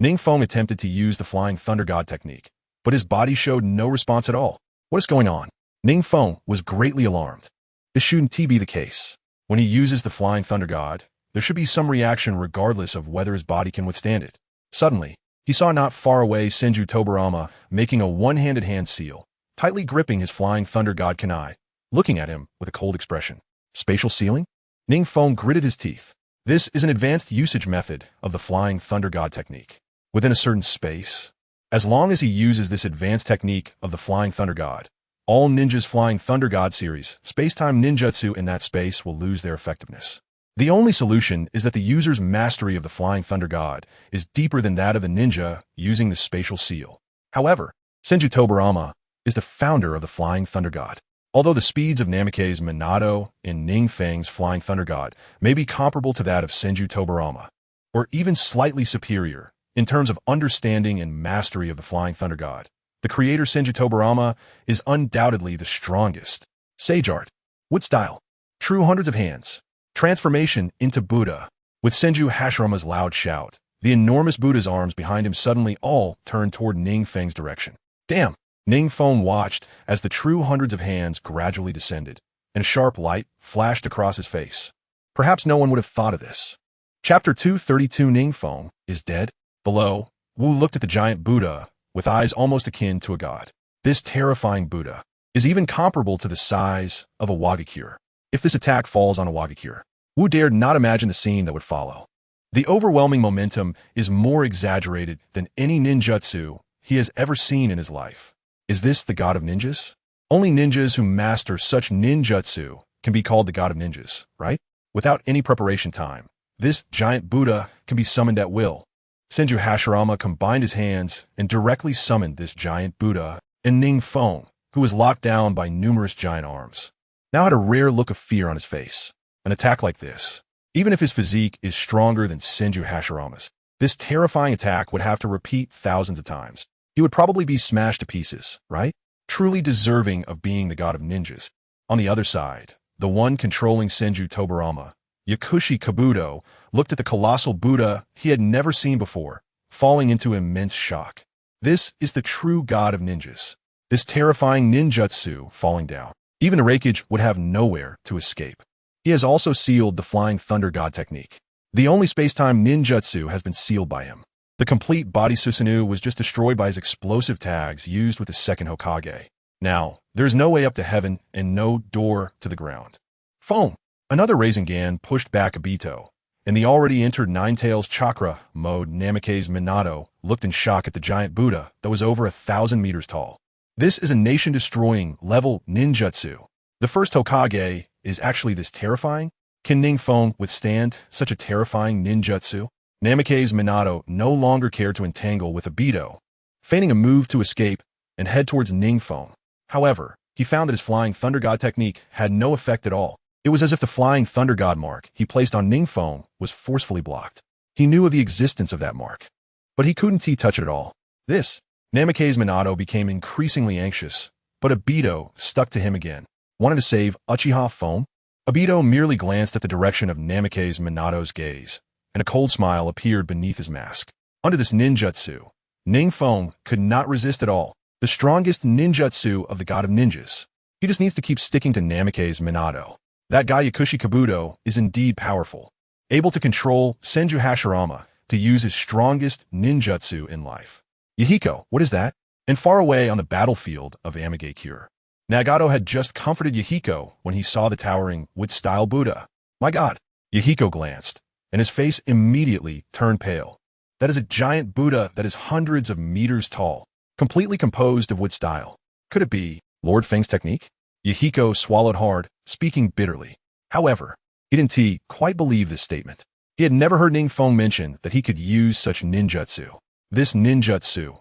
NingFeng attempted to use the Flying Thunder God technique, but his body showed no response at all. What is going on? NingFeng was greatly alarmed. This shouldn't be the case. When he uses the Flying Thunder God, there should be some reaction regardless of whether his body can withstand it. Suddenly, he saw not far away Senju Tobarama making a one-handed hand seal, tightly gripping his Flying Thunder God kunai, looking at him with a cold expression. Spatial sealing? NingFeng gritted his teeth. This is an advanced usage method of the Flying Thunder God technique. Within a certain space, as long as he uses this advanced technique of the Flying Thunder God, all ninjas' Flying Thunder God series, space-time ninjutsu in that space will lose their effectiveness. The only solution is that the user's mastery of the Flying Thunder God is deeper than that of the ninja using the spatial seal. However, Senju Tobarama is the founder of the Flying Thunder God. Although the speeds of Namikaze's Minato and NingFeng's Flying Thunder God may be comparable to that of Senju Tobarama, or even slightly superior in terms of understanding and mastery of the Flying Thunder God, the creator Senju Tobarama is undoubtedly the strongest. Sage art. Wood style. True hundreds of hands. Transformation into Buddha. With Senju Hashirama's loud shout, the enormous Buddha's arms behind him suddenly all turned toward NingFeng's direction. Damn! NingFeng watched as the true hundreds of hands gradually descended, and a sharp light flashed across his face. Perhaps no one would have thought of this. Chapter 232 NingFeng is dead. Below, Wu looked at the giant Buddha with eyes almost akin to a god. This terrifying Buddha is even comparable to the size of a Wagakure. If this attack falls on a Wagakure, Wu dared not imagine the scene that would follow. The overwhelming momentum is more exaggerated than any ninjutsu he has ever seen in his life. Is this the god of ninjas? Only ninjas who master such ninjutsu can be called the god of ninjas, right? Without any preparation time, this giant Buddha can be summoned at will. Senju Hashirama combined his hands and directly summoned this giant Buddha, and NingFeng, who was locked down by numerous giant arms, now had a rare look of fear on his face. An attack like this, even if his physique is stronger than Senju Hashirama's, this terrifying attack would have to repeat thousands of times. He would probably be smashed to pieces, right? Truly deserving of being the god of ninjas. On the other side, the one controlling Senju Tobarama, Yakushi Kabuto, looked at the colossal Buddha he had never seen before, falling into immense shock. This is the true god of ninjas. This terrifying ninjutsu falling down. Even the Raikage would have nowhere to escape. He has also sealed the Flying Thunder God technique. The only space-time ninjutsu has been sealed by him. The complete body Susanoo was just destroyed by his explosive tags used with the second Hokage. Now, there is no way up to heaven and no door to the ground. Foam! Another Rasengan pushed back Obito. In the already entered Nine-Tails chakra mode, Namikaze Minato looked in shock at the giant Buddha that was over 1,000 meters tall. This is a nation-destroying level ninjutsu. The first Hokage is actually this terrifying? Can NingFeng withstand such a terrifying ninjutsu? Namikaze Minato no longer cared to entangle with Obito, feigning a move to escape and head towards NingFeng. However, he found that his Flying Thunder God technique had no effect at all. It was as if the Flying Thunder God mark he placed on NingFeng was forcefully blocked. He knew of the existence of that mark, but he couldn't touch it at all. Namikaze Minato became increasingly anxious, but Obito stuck to him again. Wanted to save Uchiha Foam? Obito merely glanced at the direction of Namikaze Minato's gaze, and a cold smile appeared beneath his mask. Under this ninjutsu, NingFeng could not resist at all. The strongest ninjutsu of the god of ninjas. He just needs to keep sticking to Namikaze Minato. That guy Yakushi Kabuto is indeed powerful, able to control Senju Hashirama to use his strongest ninjutsu in life. Yahiko, what is that? And far away on the battlefield of Amigakure, Nagato had just comforted Yahiko when he saw the towering wood-style Buddha. My god! Yahiko glanced, and his face immediately turned pale. That is a giant Buddha that is hundreds of meters tall, completely composed of wood style. Could it be Lord Feng's technique? Yahiko swallowed hard, speaking bitterly. However, he didn't quite believe this statement. He had never heard NingFeng mention that he could use such ninjutsu. This ninjutsu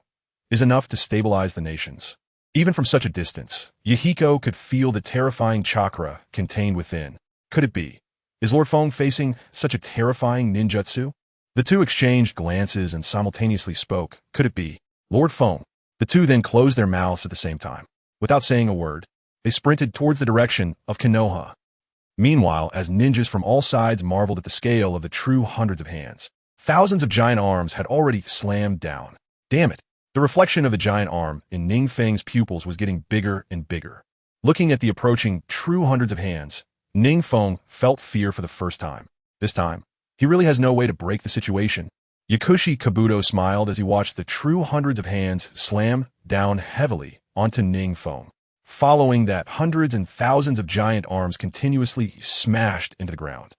is enough to stabilize the nations. Even from such a distance, Yahiko could feel the terrifying chakra contained within. Could it be? Is Lord Feng facing such a terrifying ninjutsu? The two exchanged glances and simultaneously spoke. Could it be Lord Feng? The two then closed their mouths at the same time. Without saying a word, they sprinted towards the direction of Konoha. Meanwhile, as ninjas from all sides marveled at the scale of the true hundreds of hands, thousands of giant arms had already slammed down. Damn it! The reflection of the giant arm in NingFeng's pupils was getting bigger and bigger. Looking at the approaching true hundreds of hands, NingFeng felt fear for the first time. This time, he really has no way to break the situation. Yakushi Kabuto smiled as he watched the true hundreds of hands slam down heavily onto NingFeng. Following that, hundreds and thousands of giant arms continuously smashed into the ground.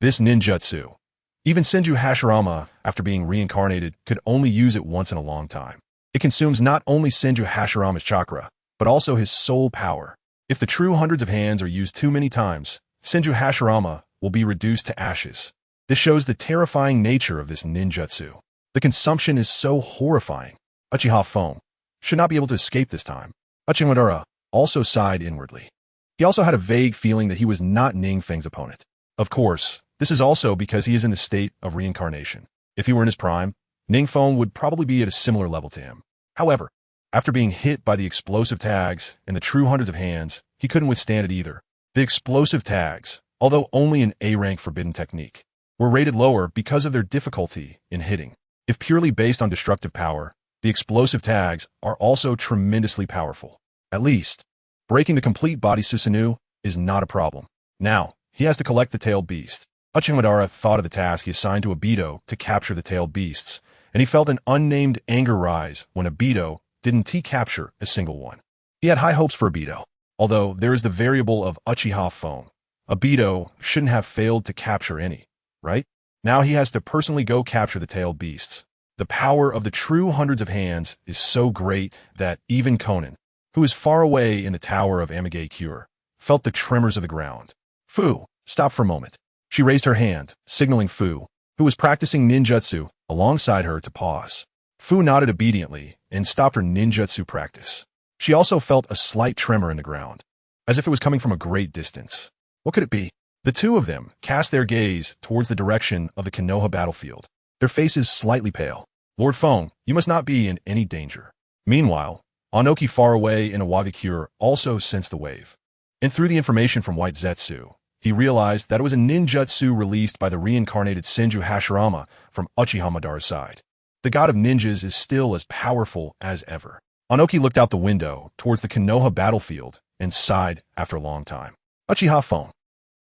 This ninjutsu, even Senju Hashirama, after being reincarnated, could only use it once in a long time. It consumes not only Senju Hashirama's chakra, but also his soul power. If the true hundreds of hands are used too many times, Senju Hashirama will be reduced to ashes. This shows the terrifying nature of this ninjutsu. The consumption is so horrifying. Uchiha Foam should not be able to escape this time. Uchimadara also sighed inwardly. He also had a vague feeling that he was not NingFeng's opponent. Of course, this is also because he is in the state of reincarnation. If he were in his prime, NingFeng would probably be at a similar level to him. However, after being hit by the explosive tags and the true hundreds of hands, he couldn't withstand it either. The explosive tags, although only an A-rank forbidden technique, were rated lower because of their difficulty in hitting. If purely based on destructive power, the explosive tags are also tremendously powerful. At least, breaking the complete body Susanoo is not a problem. Now, he has to collect the tailed beast. Uchimadara thought of the task he assigned to Obito to capture the tailed beasts, and he felt an unnamed anger rise when Obito didn't capture a single one. He had high hopes for Obito. Although there is the variable of Uchiha Foam, Obito shouldn't have failed to capture any, right? Now he has to personally go capture the tailed beasts. The power of the true hundreds of hands is so great that even Conan, who is far away in the tower of Amigakure, felt the tremors of the ground. Fu, stop for a moment. She raised her hand, signaling Fu, who was practicing ninjutsu, alongside her to pause. Fu nodded obediently and stopped her ninjutsu practice. She also felt a slight tremor in the ground, as if it was coming from a great distance. What could it be? The two of them cast their gaze towards the direction of the Konoha battlefield, their faces slightly pale. Lord Feng, you must not be in any danger. Meanwhile, Anoki far away in Iwabikure also sensed the wave. And through the information from White Zetsu, he realized that it was a ninjutsu released by the reincarnated Senju Hashirama from Uchiha Madara's side. the god of ninjas is still as powerful as ever. Anoki looked out the window towards the Konoha battlefield and sighed after a long time. Uchiha phone.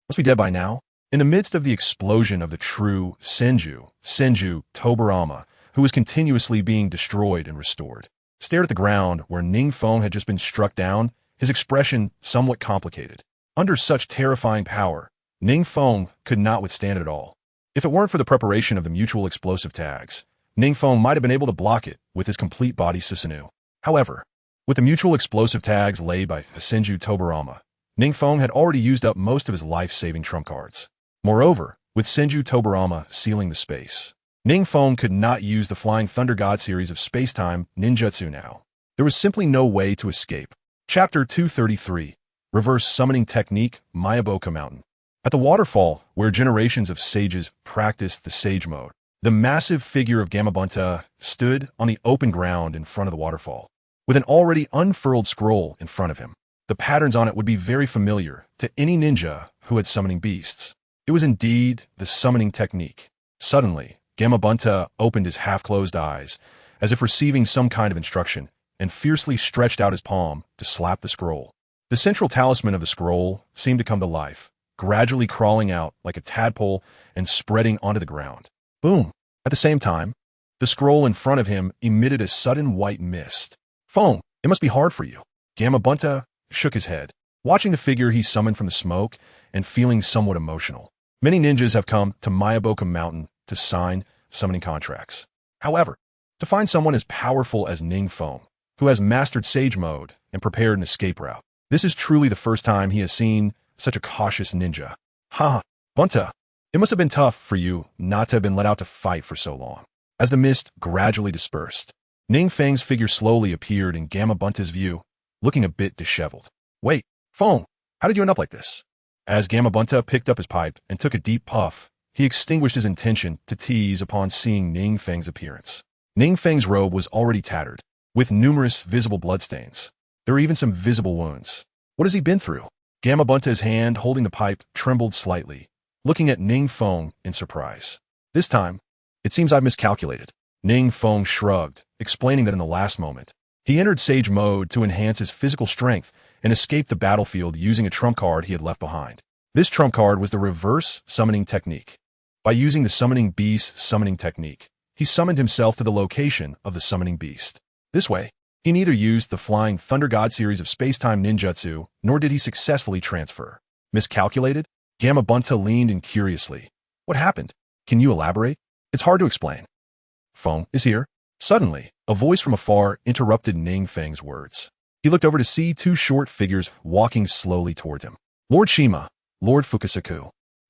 Must be dead by now. In the midst of the explosion of the true Senju Tobirama, who was continuously being destroyed and restored, stared at the ground where NingFeng had just been struck down, his expression somewhat complicated. Under such terrifying power, NingFeng could not withstand it at all. If it weren't for the preparation of the mutual explosive tags, NingFeng might have been able to block it with his complete body Susanoo. However, with the mutual explosive tags laid by Senju Tobirama, NingFeng had already used up most of his life-saving trump cards. Moreover, with Senju Tobirama sealing the space, NingFeng could not use the Flying Thunder God series of space-time ninjutsu now. There was simply no way to escape. Chapter 233, Reverse Summoning Technique, Mayaboka Mountain. At the waterfall, where generations of sages practiced the sage mode, the massive figure of Gamabunta stood on the open ground in front of the waterfall, with an already unfurled scroll in front of him. The patterns on it would be very familiar to any ninja who had summoning beasts. It was indeed the summoning technique. Suddenly, Gamabunta opened his half-closed eyes, as if receiving some kind of instruction, and fiercely stretched out his palm to slap the scroll. The central talisman of the scroll seemed to come to life, gradually crawling out like a tadpole and spreading onto the ground. Boom! At the same time, the scroll in front of him emitted a sudden white mist. Phone, it must be hard for you. Gamabunta shook his head, watching the figure he summoned from the smoke and feeling somewhat emotional. Many ninjas have come to Mayaboka Mountain to sign summoning contracts. However, to find someone as powerful as NingFeng, who has mastered Sage Mode and prepared an escape route, this is truly the first time he has seen such a cautious ninja. Ha! Bunta, it must have been tough for you not to have been let out to fight for so long. As the mist gradually dispersed, NingFeng's figure slowly appeared in Gamabunta's view, looking a bit disheveled. Wait, Feng, how did you end up like this? As Gamabunta picked up his pipe and took a deep puff, he extinguished his intention to tease upon seeing NingFeng's appearance. NingFeng's robe was already tattered, with numerous visible bloodstains. There were even some visible wounds. What has he been through? Gamabunta's hand holding the pipe trembled slightly, looking at NingFeng in surprise. This time, it seems I've miscalculated. NingFeng shrugged, explaining that in the last moment, he entered Sage Mode to enhance his physical strength and escape the battlefield using a trump card he had left behind. This trump card was the Reverse Summoning Technique. By using the Summoning Beast Summoning Technique, he summoned himself to the location of the Summoning Beast. This way, he neither used the Flying Thunder God series of space-time ninjutsu, nor did he successfully transfer. Miscalculated? Gamabunta leaned in curiously. What happened? Can you elaborate? It's hard to explain. Feng is here. Suddenly, a voice from afar interrupted NingFeng's words. He looked over to see two short figures walking slowly towards him. Lord Shima, Lord Fukasaku.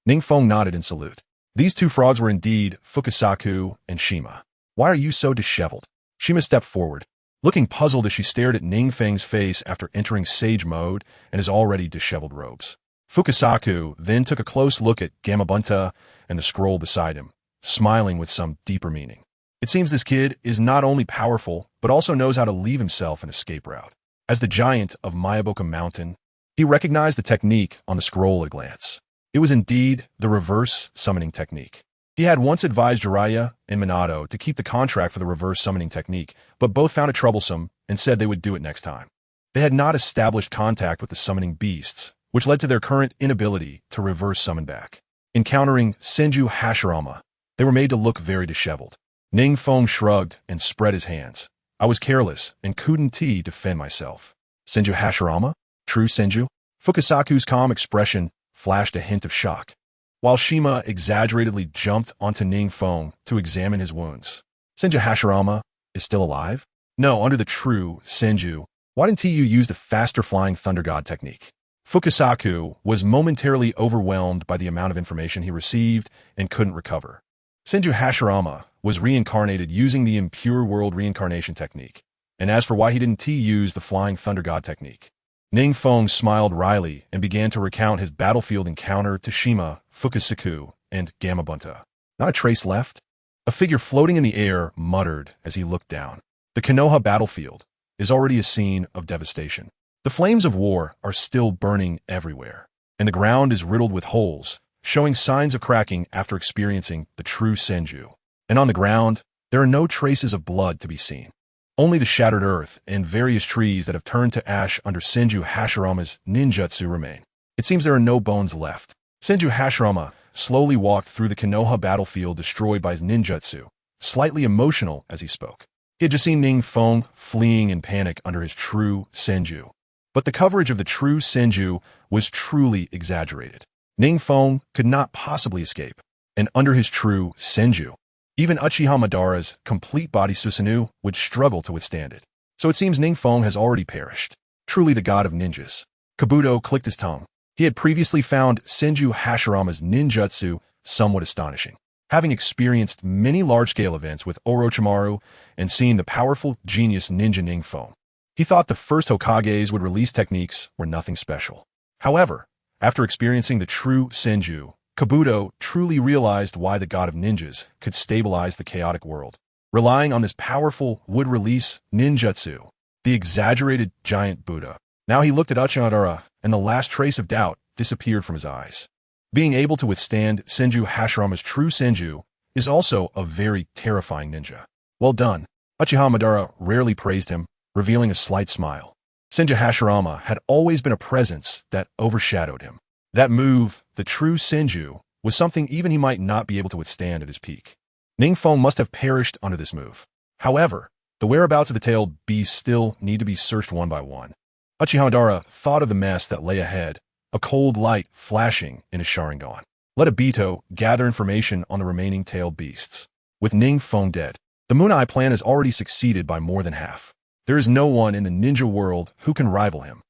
NingFeng nodded in salute. These two frogs were indeed Fukasaku and Shima. Why are you so disheveled? Shima stepped forward, looking puzzled as she stared at NingFeng's face after entering Sage Mode and his already disheveled robes. Fukasaku then took a close look at Gamabunta and the scroll beside him, smiling with some deeper meaning. It seems this kid is not only powerful, but also knows how to leave himself an escape route. As the giant of Mayaboka Mountain, he recognized the technique on the scroll at a glance. It was indeed the Reverse Summoning Technique. He had once advised Jiraiya and Minato to keep the contract for the Reverse Summoning Technique, but both found it troublesome and said they would do it next time. They had not established contact with the summoning beasts, which led to their current inability to reverse summon back. Encountering Senju Hashirama, they were made to look very disheveled. NingFeng shrugged and spread his hands. I was careless and couldn't defend myself. Senju Hashirama? True Senju? Fukasaku's calm expression flashed a hint of shock, while Shima exaggeratedly jumped onto NingFeng to examine his wounds. Senju Hashirama is still alive? No, under the true Senju. Why didn't you use the faster Flying Thunder God technique? Fukasaku was momentarily overwhelmed by the amount of information he received and couldn't recover. Senju Hashirama was reincarnated using the Impure World Reincarnation technique, and as for why he didn't use the Flying Thunder God technique, NingFeng smiled wryly and began to recount his battlefield encounter to Shima, Fukasaku, and Gamabunta. Not a trace left? A figure floating in the air muttered as he looked down. The Konoha battlefield is already a scene of devastation. The flames of war are still burning everywhere, and the ground is riddled with holes, showing signs of cracking after experiencing the true Senju. And on the ground, There are no traces of blood to be seen. Only the shattered earth and various trees that have turned to ash under Senju Hashirama's ninjutsu remain. It seems there are no bones left. Senju Hashirama slowly walked through the Konoha battlefield destroyed by his ninjutsu, slightly emotional as he spoke. He had just seen NingFeng fleeing in panic under his true Senju. But the coverage of the true Senju was truly exaggerated. NingFeng could not possibly escape, and under his true Senju, even Uchiha Madara's complete body Susanoo would struggle to withstand it. So it seems NingFeng has already perished. Truly the god of ninjas. Kabuto clicked his tongue. He had previously found Senju Hashirama's ninjutsu somewhat astonishing. Having experienced many large-scale events with Orochimaru and seen the powerful genius ninja NingFeng, he thought the first Hokages would release techniques were nothing special. However, after experiencing the true Senju, Kabuto truly realized why the god of ninjas could stabilize the chaotic world. Relying on this powerful would-release ninjutsu, the exaggerated giant Buddha. Now he looked at Uchiha Madara, and the last trace of doubt disappeared from his eyes. Being able to withstand Senju Hashirama's true Senju is also a very terrifying ninja. Well done. Uchiha Madara rarely praised him, revealing a slight smile. Senju Hashirama had always been a presence that overshadowed him. That move, the true Senju, was something even he might not be able to withstand at his peak. NingFeng must have perished under this move. However, the whereabouts of the tailed beasts still need to be searched one by one. Uchiha Madara thought of the mess that lay ahead, a cold light flashing in his Sharingan. Let Obito gather information on the remaining tailed beasts. With NingFeng dead, the Moon Eye plan has already succeeded by more than half. There is no one in the ninja world who can rival him.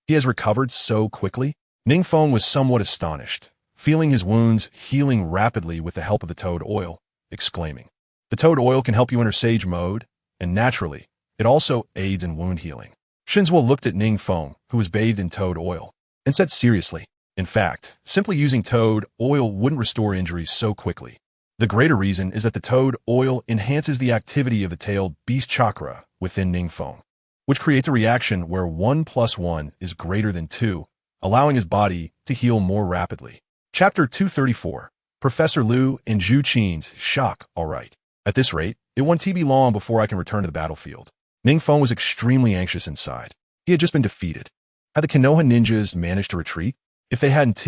He has recovered so quickly. NingFeng was somewhat astonished, feeling his wounds healing rapidly with the help of the toad oil, exclaiming, "The toad oil can help you enter sage mode, and naturally, it also aids in wound healing." Shinzua looked at NingFeng, who was bathed in toad oil, and said seriously, "In fact, simply using toad oil wouldn't restore injuries so quickly. The greater reason is that the toad oil enhances the activity of the tailed beast chakra within NingFeng, which creates a reaction where 1 + 1 is greater than 2, allowing his body to heal more rapidly." Chapter 234, Professor Liu and Zhu Qin's shock. All right. At this rate, it won't be long before I can return to the battlefield. NingFeng was extremely anxious inside. He had just been defeated. Had the Konoha ninjas managed to retreat? If they hadn't,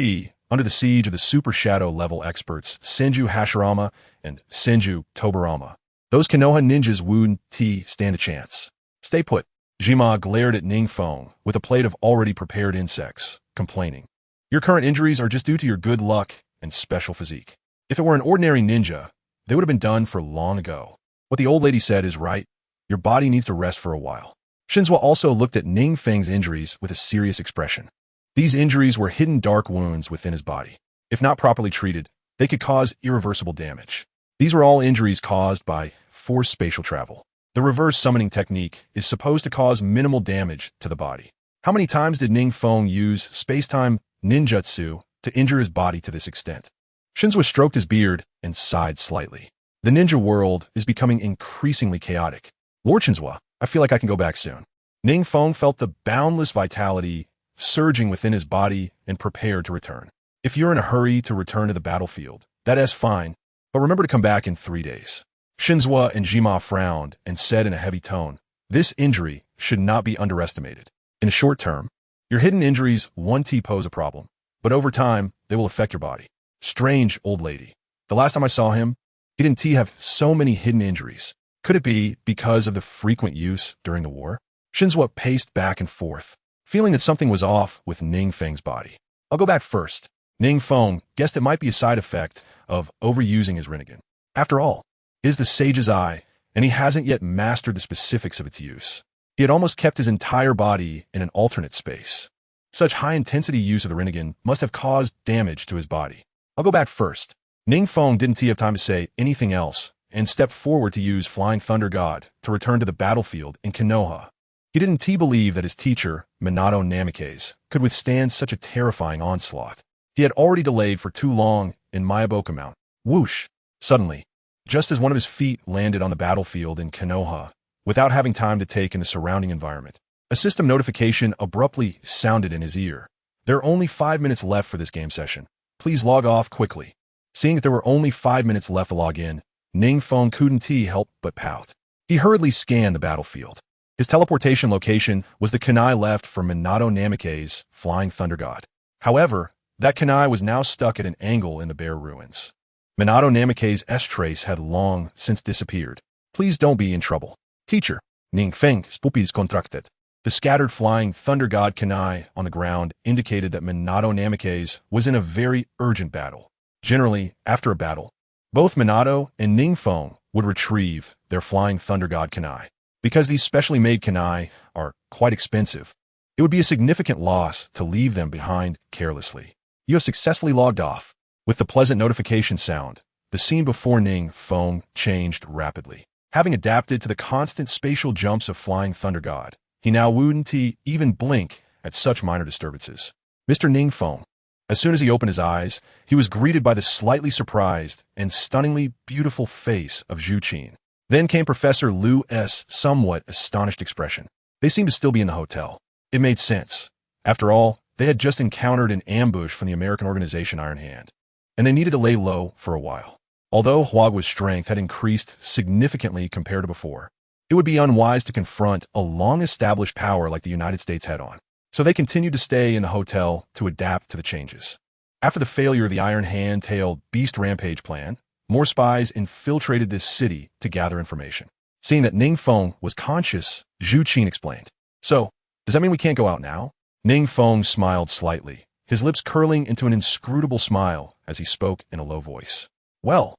under the siege of the Super Shadow level experts Senju Hashirama and Senju Tobarama, those Konoha ninjas wouldn't stand a chance. Stay put. Jima glared at NingFeng with a plate of already prepared insects, complaining, "Your current injuries are just due to your good luck and special physique. If it were an ordinary ninja, they would have been done for long ago. What the old lady said is right. Your body needs to rest for a while." Shinzua also looked at NingFeng's injuries with a serious expression. These injuries were hidden dark wounds within his body. If not properly treated, they could cause irreversible damage. These were all injuries caused by forced spatial travel. The reverse summoning technique is supposed to cause minimal damage to the body. How many times did NingFeng use space-time ninjutsu to injure his body to this extent? Shinzua stroked his beard and sighed slightly. The ninja world is becoming increasingly chaotic. Lord Shinzua, I feel like I can go back soon. NingFeng felt the boundless vitality surging within his body and prepared to return. If you're in a hurry to return to the battlefield, that is fine, but remember to come back in 3 days. Shinzua and Jima frowned and said in a heavy tone, "This injury should not be underestimated. In the short term, your hidden injuries won't pose a problem, but over time, they will affect your body." Strange old lady. The last time I saw him, he didn't have so many hidden injuries. Could it be because of the frequent use during the war? Shinzua paced back and forth, feeling that something was off with NingFeng's body. "I'll go back first." NingFeng guessed it might be a side effect of overusing his Rinnegan. After all, it is the sage's eye, and he hasn't yet mastered the specifics of its use. He had almost kept his entire body in an alternate space. Such high-intensity use of the Rinnegan must have caused damage to his body. "I'll go back first." NingFeng didn't have time to say anything else and stepped forward to use Flying Thunder God to return to the battlefield in Konoha. He didn't believe that his teacher, Minato Namikaze, could withstand such a terrifying onslaught. He had already delayed for too long in Mayaboka Mount. Whoosh! Suddenly, just as one of his feet landed on the battlefield in Konoha, without having time to take in the surrounding environment, a system notification abruptly sounded in his ear. "There are only 5 minutes left for this game session. Please log off quickly." Seeing that there were only 5 minutes left to log in, NingFeng couldn't help but pout. He hurriedly scanned the battlefield. His teleportation location was the kunai left for Minato Namikaze's Flying Thunder God. However, that kunai was now stuck at an angle in the bare ruins. Minato Namikaze's S-trace had long since disappeared. Please don't be in trouble. Teacher, NingFeng spupis contracted. The scattered Flying Thunder God kunai on the ground indicated that Minato Namikaze was in a very urgent battle. Generally, after a battle, both Minato and NingFeng would retrieve their Flying Thunder God kunai. Because these specially made kunai are quite expensive, it would be a significant loss to leave them behind carelessly. You have successfully logged off. With the pleasant notification sound, the scene before NingFeng changed rapidly. Having adapted to the constant spatial jumps of Flying Thunder God, he now wouldn't even blink at such minor disturbances. Mr. NingFeng. As soon as he opened his eyes, he was greeted by the slightly surprised and stunningly beautiful face of Zhu Qin. Then came Professor Lu's somewhat astonished expression. They seemed to still be in the hotel. It made sense. After all, they had just encountered an ambush from the American organization Iron Hand, and they needed to lay low for a while. Although Hyuga's strength had increased significantly compared to before, it would be unwise to confront a long-established power like the United States head-on. So they continued to stay in the hotel to adapt to the changes. After the failure of the Iron Hand-tailed Beast Rampage plan, more spies infiltrated this city to gather information. Seeing that NingFeng was conscious, Zhu Qin explained. So, does that mean we can't go out now? NingFeng smiled slightly, his lips curling into an inscrutable smile as he spoke in a low voice. Well,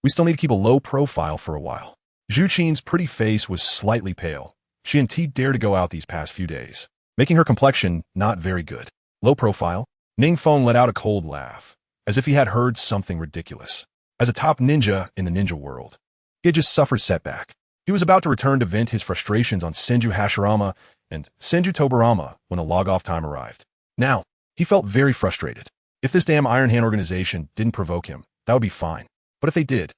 we still need to keep a low profile for a while. Zhu Qin's pretty face was slightly pale. She didn't dare to go out these past few days, making her complexion not very good. Low profile? NingFeng let out a cold laugh, as if he had heard something ridiculous. As a top ninja in the ninja world, he had just suffered setback. He was about to return to vent his frustrations on Senju Hashirama and Senju Tobarama when the log-off time arrived. Now, he felt very frustrated. If this damn Iron Hand organization didn't provoke him, that would be fine. But if they did,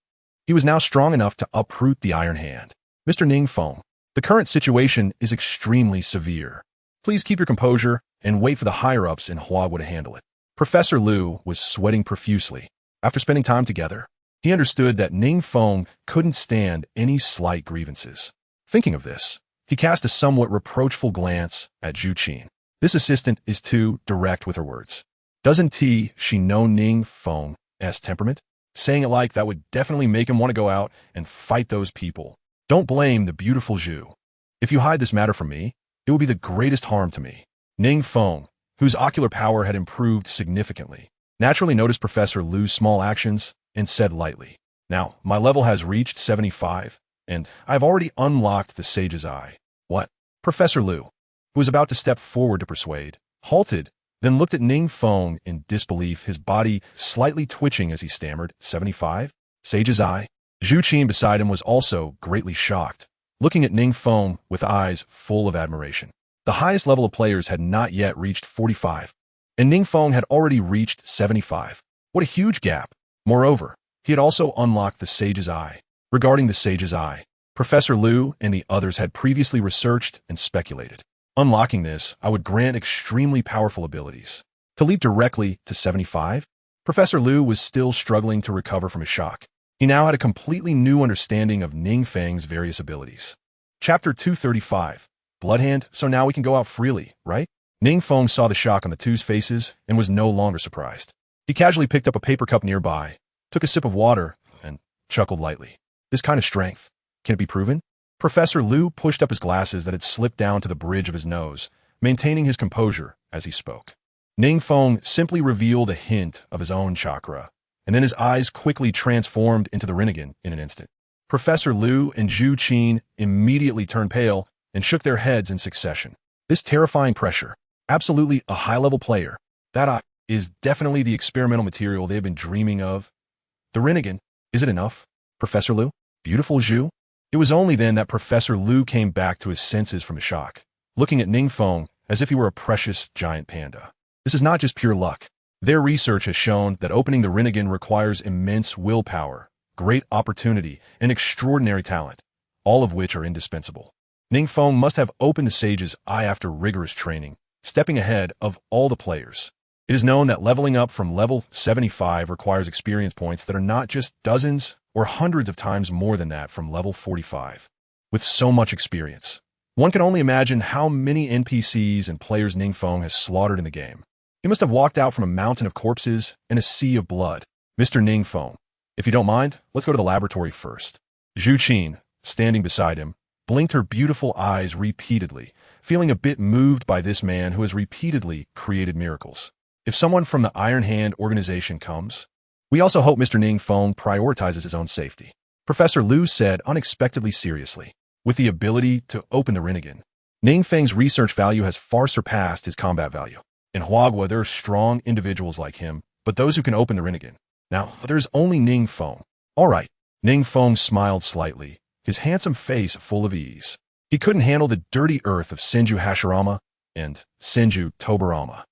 he was now strong enough to uproot the Iron Hand. Mr. NingFeng, the current situation is extremely severe. Please keep your composure and wait for the higher-ups in Hyuga to handle it. Professor Lu was sweating profusely. After spending time together, he understood that NingFeng couldn't stand any slight grievances. Thinking of this, he cast a somewhat reproachful glance at Zhu Qin. This assistant is too direct with her words. Doesn't she know NingFeng's temperament? Saying it like that would definitely make him want to go out and fight those people. Don't blame the beautiful Zhu. If you hide this matter from me, it will be the greatest harm to me. NingFeng, whose ocular power had improved significantly, naturally noticed Professor Lu's small actions and said lightly, Now, my level has reached 75, and I've already unlocked the Sage's Eye. What? Professor Lu, who was about to step forward to persuade, halted, then looked at NingFeng in disbelief, his body slightly twitching as he stammered, 75? Sage's Eye? Zhu Qin beside him was also greatly shocked, looking at NingFeng with eyes full of admiration. The highest level of players had not yet reached 45, and NingFeng had already reached 75. What a huge gap! Moreover, he had also unlocked the Sage's Eye. Regarding the Sage's Eye, Professor Lu and the others had previously researched and speculated. Unlocking this, I would grant extremely powerful abilities. To leap directly to 75? Professor Lu was still struggling to recover from his shock. He now had a completely new understanding of NingFeng's various abilities. Chapter 235. Bloodhand, so now we can go out freely, right? NingFeng saw the shock on the two's faces and was no longer surprised. He casually picked up a paper cup nearby, took a sip of water, and chuckled lightly. This kind of strength, can it be proven? Professor Lu pushed up his glasses that had slipped down to the bridge of his nose, maintaining his composure as he spoke. NingFeng simply revealed a hint of his own chakra, and then his eyes quickly transformed into the Rinnegan in an instant. Professor Lu and Zhu Qin immediately turned pale and shook their heads in succession. This terrifying pressure, absolutely a high-level player, that is definitely the experimental material they've been dreaming of. The Rinnegan, is it enough? Professor Lu? Beautiful Zhu? It was only then that Professor Lu came back to his senses from his shock, looking at NingFeng as if he were a precious giant panda. This is not just pure luck. Their research has shown that opening the Rinnegan requires immense willpower, great opportunity, and extraordinary talent, all of which are indispensable. NingFeng must have opened the Sage's Eye after rigorous training, stepping ahead of all the players. It is known that leveling up from level 75 requires experience points that are not just dozens or hundreds of times more than that from level 45. With so much experience, one can only imagine how many NPCs and players NingFeng has slaughtered in the game. He must have walked out from a mountain of corpses and a sea of blood. Mr. NingFeng, if you don't mind, let's go to the laboratory first. Zhu Qin, standing beside him, blinked her beautiful eyes repeatedly, feeling a bit moved by this man who has repeatedly created miracles. If someone from the Iron Hand organization comes, we also hope Mr. NingFeng prioritizes his own safety. Professor Liu said unexpectedly seriously. With the ability to open the Rinnegan, NingFeng's research value has far surpassed his combat value. In Hyuga, there are strong individuals like him, but those who can open the Rinnegan. Now, there's only NingFeng. All right. NingFeng smiled slightly, his handsome face full of ease. He couldn't handle the dirty earth of Senju Hashirama and Senju Tobarama.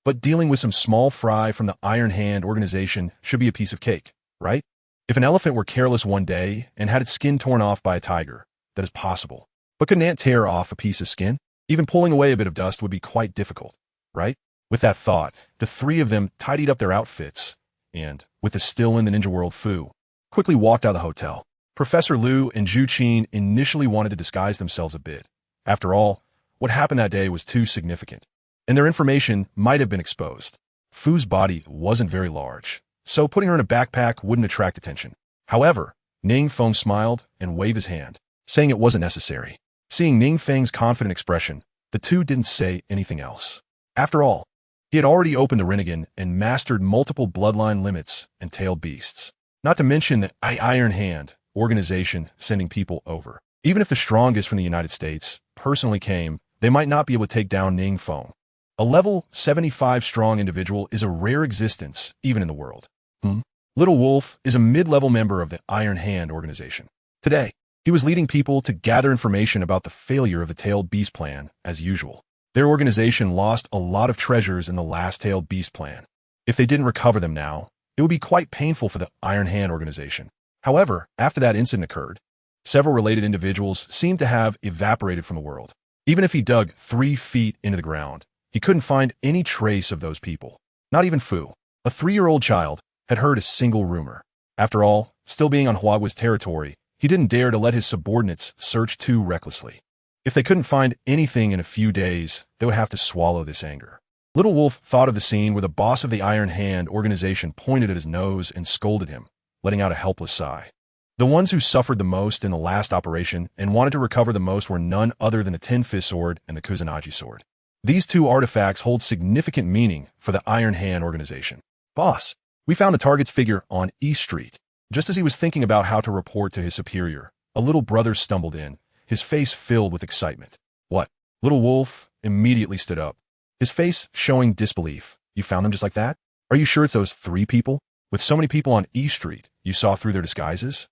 But dealing with some small fry from the Iron Hand organization should be a piece of cake, right? If an elephant were careless one day and had its skin torn off by a tiger, that is possible. But could an ant tear off a piece of skin? Even pulling away a bit of dust would be quite difficult, right? With that thought, the three of them tidied up their outfits and, with the still in the ninja world Fu, quickly walked out of the hotel. Professor Liu and Zhu Qin initially wanted to disguise themselves a bit. After all, what happened that day was too significant, and their information might have been exposed. Fu's body wasn't very large, so putting her in a backpack wouldn't attract attention. However, NingFeng smiled and waved his hand, saying it wasn't necessary. Seeing NingFeng's confident expression, the two didn't say anything else. After all, he had already opened the Rinnegan and mastered multiple bloodline limits and tailed beasts. Not to mention the Iron Hand organization sending people over. Even if the strongest from the United States personally came, they might not be able to take down NingFeng. A level 75 strong individual is a rare existence, even in the world. Little Wolf is a mid-level member of the Iron Hand organization. Today, he was leading people to gather information about the failure of the Tailed Beast plan, as usual. Their organization lost a lot of treasures in the last Tailed Beast plan. If they didn't recover them now, it would be quite painful for the Iron Hand organization. However, after that incident occurred, several related individuals seemed to have evaporated from the world. Even if he dug 3 feet into the ground, he couldn't find any trace of those people. Not even Fu, a 3-year-old child, had heard a single rumor. After all, still being on Hyuga's territory, he didn't dare to let his subordinates search too recklessly. If they couldn't find anything in a few days, they would have to swallow this anger. Little Wolf thought of the scene where the boss of the Iron Hand organization pointed at his nose and scolded him, letting out a helpless sigh. The ones who suffered the most in the last operation and wanted to recover the most were none other than the Ten-Fist Sword and the Kusanagi Sword. These two artifacts hold significant meaning for the Iron Hand organization. Boss, we found the target's figure on East Street. Just as he was thinking about how to report to his superior, a little brother stumbled in, his face filled with excitement. What? Little Wolf immediately stood up, his face showing disbelief. You found them just like that? Are you sure it's those 3 people? With so many people on East Street, you saw through their disguises?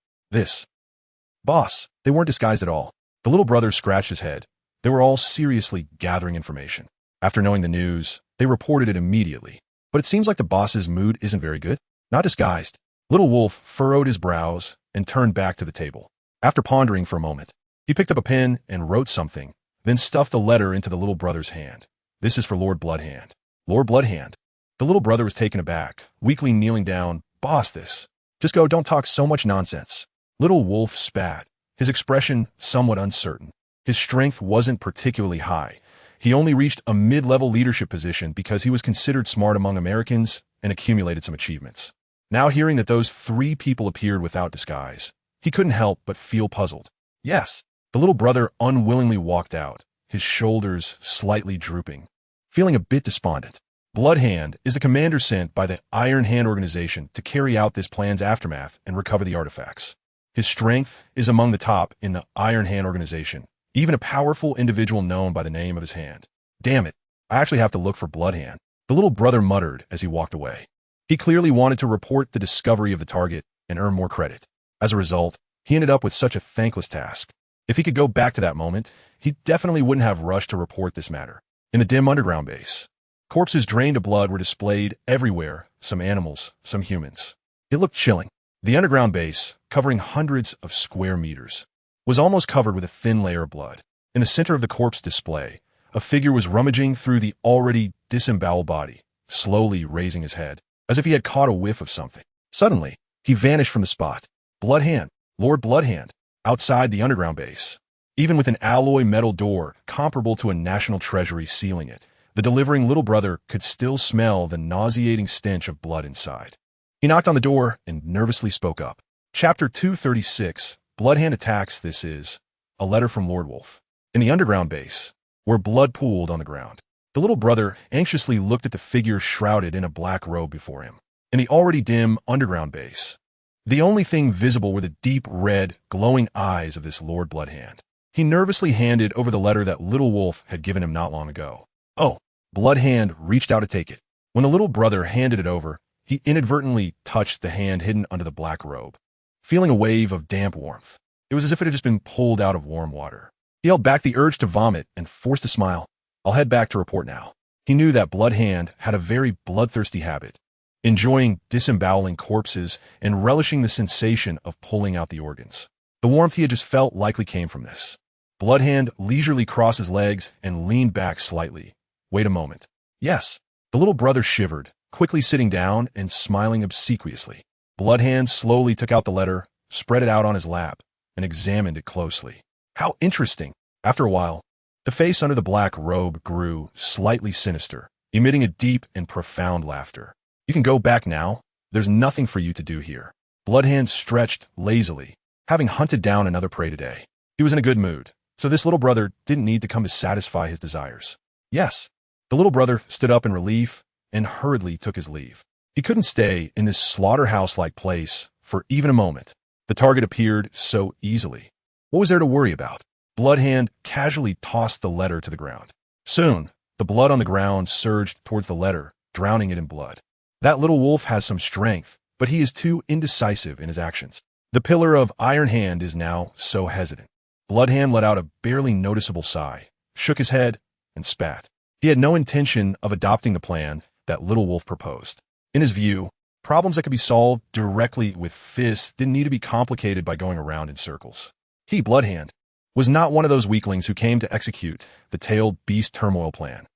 Boss, they weren't disguised at all. The little brother scratched his head. They were all seriously gathering information. After knowing the news, they reported it immediately. But it seems like the boss's mood isn't very good. Not disguised. Little Wolf furrowed his brows and turned back to the table. After pondering for a moment, he picked up a pen and wrote something, then stuffed the letter into the little brother's hand. This is for Lord Bloodhand. Lord Bloodhand. The little brother was taken aback, weakly kneeling down. Boss, this. Just go, don't talk so much nonsense. Little Wolf spat, his expression somewhat uncertain. His strength wasn't particularly high. He only reached a mid-level leadership position because he was considered smart among Americans and accumulated some achievements. Now hearing that those 3 people appeared without disguise, he couldn't help but feel puzzled. Yes, the little brother unwillingly walked out, his shoulders slightly drooping, feeling a bit despondent. Bloodhand is the commander sent by the Iron Hand organization to carry out this plan's aftermath and recover the artifacts. His strength is among the top in the Iron Hand organization, even a powerful individual known by the name of his hand. Damn it, I actually have to look for Bloodhand, the little brother muttered as he walked away. He clearly wanted to report the discovery of the target and earn more credit. As a result, he ended up with such a thankless task. If he could go back to that moment, he definitely wouldn't have rushed to report this matter. In the dim underground base, corpses drained of blood were displayed everywhere, some animals, some humans. It looked chilling. The underground base, covering hundreds of square meters, was almost covered with a thin layer of blood. In the center of the corpse display, a figure was rummaging through the already disemboweled body, slowly raising his head, as if he had caught a whiff of something. Suddenly, he vanished from the spot. Bloodhand, Lord Bloodhand, outside the underground base. Even with an alloy metal door comparable to a national treasury sealing it, the delivering little brother could still smell the nauseating stench of blood inside. He knocked on the door and nervously spoke up. Chapter 236, Bloodhand Attacks. This is a letter from Lord Wolf. In the underground base, where blood pooled on the ground, the little brother anxiously looked at the figure shrouded in a black robe before him. In the already dim underground base, the only thing visible were the deep red, glowing eyes of this Lord Bloodhand. He nervously handed over the letter that little Wolf had given him not long ago. Oh, Bloodhand reached out to take it. When the little brother handed it over, he inadvertently touched the hand hidden under the black robe, feeling a wave of damp warmth. It was as if it had just been pulled out of warm water. He held back the urge to vomit and forced a smile. I'll head back to report now. He knew that Bloodhand had a very bloodthirsty habit, enjoying disemboweling corpses and relishing the sensation of pulling out the organs. The warmth he had just felt likely came from this. Bloodhand leisurely crossed his legs and leaned back slightly. Wait a moment. Yes. The little brother shivered, quickly sitting down and smiling obsequiously. Bloodhand slowly took out the letter, spread it out on his lap, and examined it closely. How interesting. After a while, the face under the black robe grew slightly sinister, emitting a deep and profound laughter. You can go back now. There's nothing for you to do here. Bloodhand stretched lazily, having hunted down another prey today. He was in a good mood, so this little brother didn't need to come to satisfy his desires. Yes. The little brother stood up in relief and hurriedly took his leave. He couldn't stay in this slaughterhouse-like place for even a moment. The target appeared so easily. What was there to worry about? Bloodhand casually tossed the letter to the ground. Soon, the blood on the ground surged towards the letter, drowning it in blood. That little wolf has some strength, but he is too indecisive in his actions. The pillar of Iron Hand is now so hesitant. Bloodhand let out a barely noticeable sigh, shook his head, and spat. He had no intention of adopting the plan that little wolf proposed. In his view, problems that could be solved directly with fists didn't need to be complicated by going around in circles. He, Bloodhand, was not one of those weaklings who came to execute the tailed beast turmoil plan.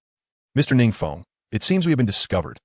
Mr. NingFeng, it seems we have been discovered.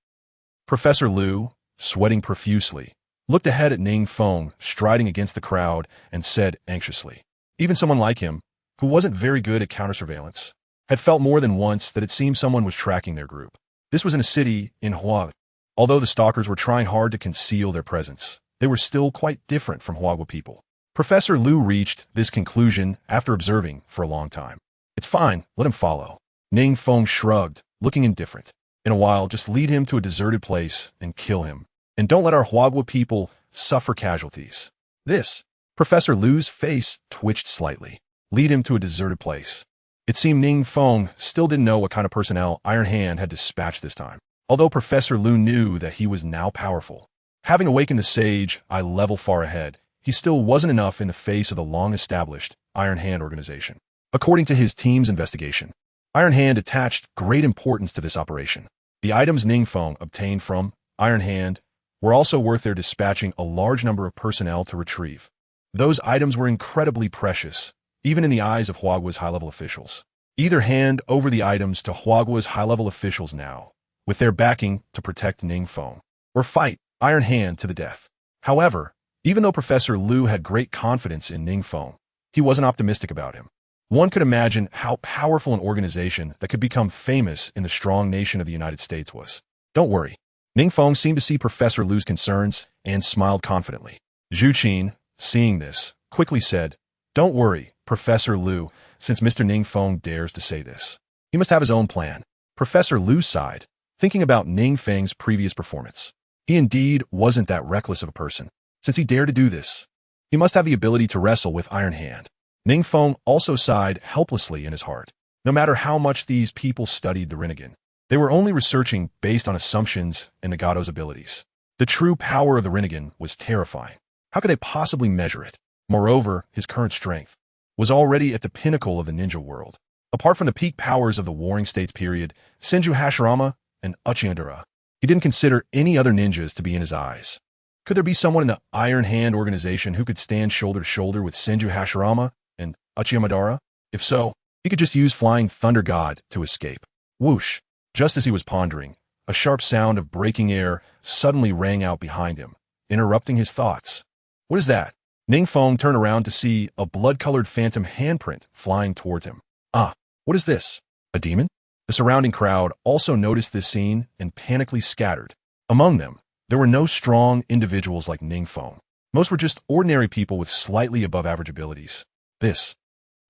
Professor Liu, sweating profusely, looked ahead at NingFeng striding against the crowd and said anxiously. Even someone like him, who wasn't very good at counter-surveillance, had felt more than once that it seemed someone was tracking their group. This was in a city in Hyuga. Although the stalkers were trying hard to conceal their presence, they were still quite different from Hyuga people. Professor Liu reached this conclusion after observing for a long time. It's fine, let him follow. NingFeng shrugged, looking indifferent. In a while, just lead him to a deserted place and kill him. And don't let our Hyuga people suffer casualties. This, Professor Liu's face twitched slightly. Lead him to a deserted place. It seemed NingFeng still didn't know what kind of personnel Iron Hand had dispatched this time. Although Professor Liu knew that he was now powerful. Having awakened the sage eye level far ahead, he still wasn't enough in the face of the long-established Iron Hand organization. According to his team's investigation, Iron Hand attached great importance to this operation. The items NingFeng obtained from Iron Hand were also worth their dispatching a large number of personnel to retrieve. Those items were incredibly precious, even in the eyes of Hyuga's high-level officials. Either hand over the items to Hyuga's high-level officials now, with their backing to protect NingFeng, or fight Iron Hand to the death. However, even though Professor Liu had great confidence in NingFeng, he wasn't optimistic about him. One could imagine how powerful an organization that could become famous in the strong nation of the United States was. Don't worry. NingFeng seemed to see Professor Liu's concerns and smiled confidently. Zhu Qin, seeing this, quickly said, Don't worry, Professor Liu, since Mr. NingFeng dares to say this. He must have his own plan. Professor Liu sighed, thinking about NingFeng's previous performance. He indeed wasn't that reckless of a person. Since he dared to do this, he must have the ability to wrestle with Iron Hand. NingFeng also sighed helplessly in his heart. No matter how much these people studied the Rinnegan, they were only researching based on assumptions and Nagato's abilities. The true power of the Rinnegan was terrifying. How could they possibly measure it? Moreover, his current strength was already at the pinnacle of the ninja world. Apart from the peak powers of the Warring States period, Senju Hashirama and Uchiha, he didn't consider any other ninjas to be in his eyes. Could there be someone in the Iron Hand organization who could stand shoulder to shoulder with Senju Hashirama and Uchiha? If so, he could just use Flying Thunder God to escape. Whoosh! Just as he was pondering, a sharp sound of breaking air suddenly rang out behind him, interrupting his thoughts. What is that? NingFeng turned around to see a blood-colored phantom handprint flying towards him. Ah, what is this? A demon? The surrounding crowd also noticed this scene and panically scattered. Among them, there were no strong individuals like NingFeng. Most were just ordinary people with slightly above-average abilities.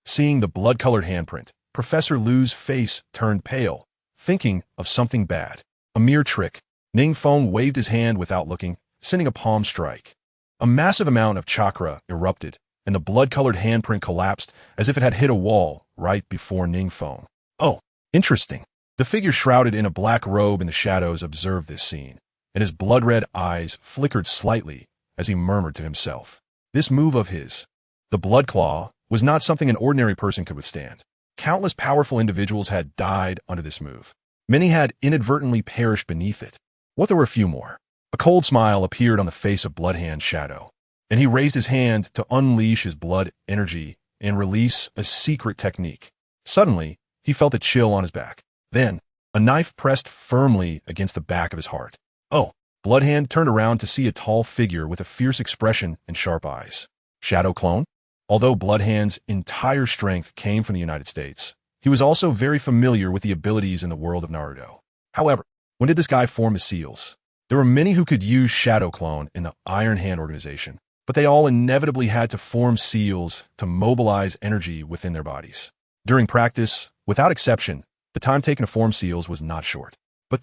Seeing the blood-colored handprint, Professor Lu's face turned pale, thinking of something bad. A mere trick. NingFeng waved his hand without looking, sending a palm strike. A massive amount of chakra erupted, and the blood-colored handprint collapsed as if it had hit a wall right before NingFeng. Oh, interesting. The figure shrouded in a black robe in the shadows observed this scene, and his blood-red eyes flickered slightly as he murmured to himself. This move of his, the blood claw, was not something an ordinary person could withstand. Countless powerful individuals had died under this move. Many had inadvertently perished beneath it. What there were a few more. A cold smile appeared on the face of Bloodhand's shadow, and he raised his hand to unleash his blood energy and release a secret technique. Suddenly, he felt a chill on his back. Then, a knife pressed firmly against the back of his heart. Oh, Bloodhand turned around to see a tall figure with a fierce expression and sharp eyes. Shadow clone? Although Bloodhand's entire strength came from the United States, he was also very familiar with the abilities in the world of Naruto. However, when did this guy form his seals? There were many who could use Shadow Clone in the Iron Hand organization, but they all inevitably had to form seals to mobilize energy within their bodies. During practice, without exception, the time taken to form seals was not short. But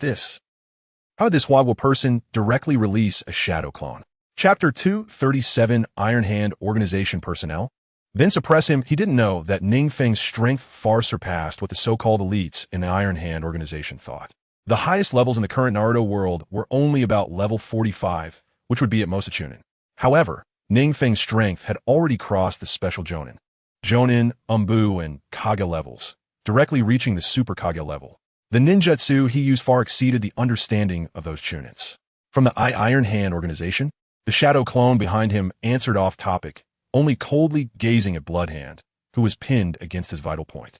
how did this Wagwa person directly release a Shadow Clone? Chapter 237 Iron Hand Organization Personnel. Then suppress him. He didn't know that NingFeng's strength far surpassed what the so-called elites in the Iron Hand organization thought. The highest levels in the current Naruto world were only about level 45, which would be at most a Chunin. However, NingFeng's strength had already crossed the special Jonin, Umbu, and Kage levels, directly reaching the Super Kage level. The ninjutsu he used far exceeded the understanding of those Chunins. From the Iron Hand organization, the shadow clone behind him answered off topic, only coldly gazing at Bloodhand, who was pinned against his vital point.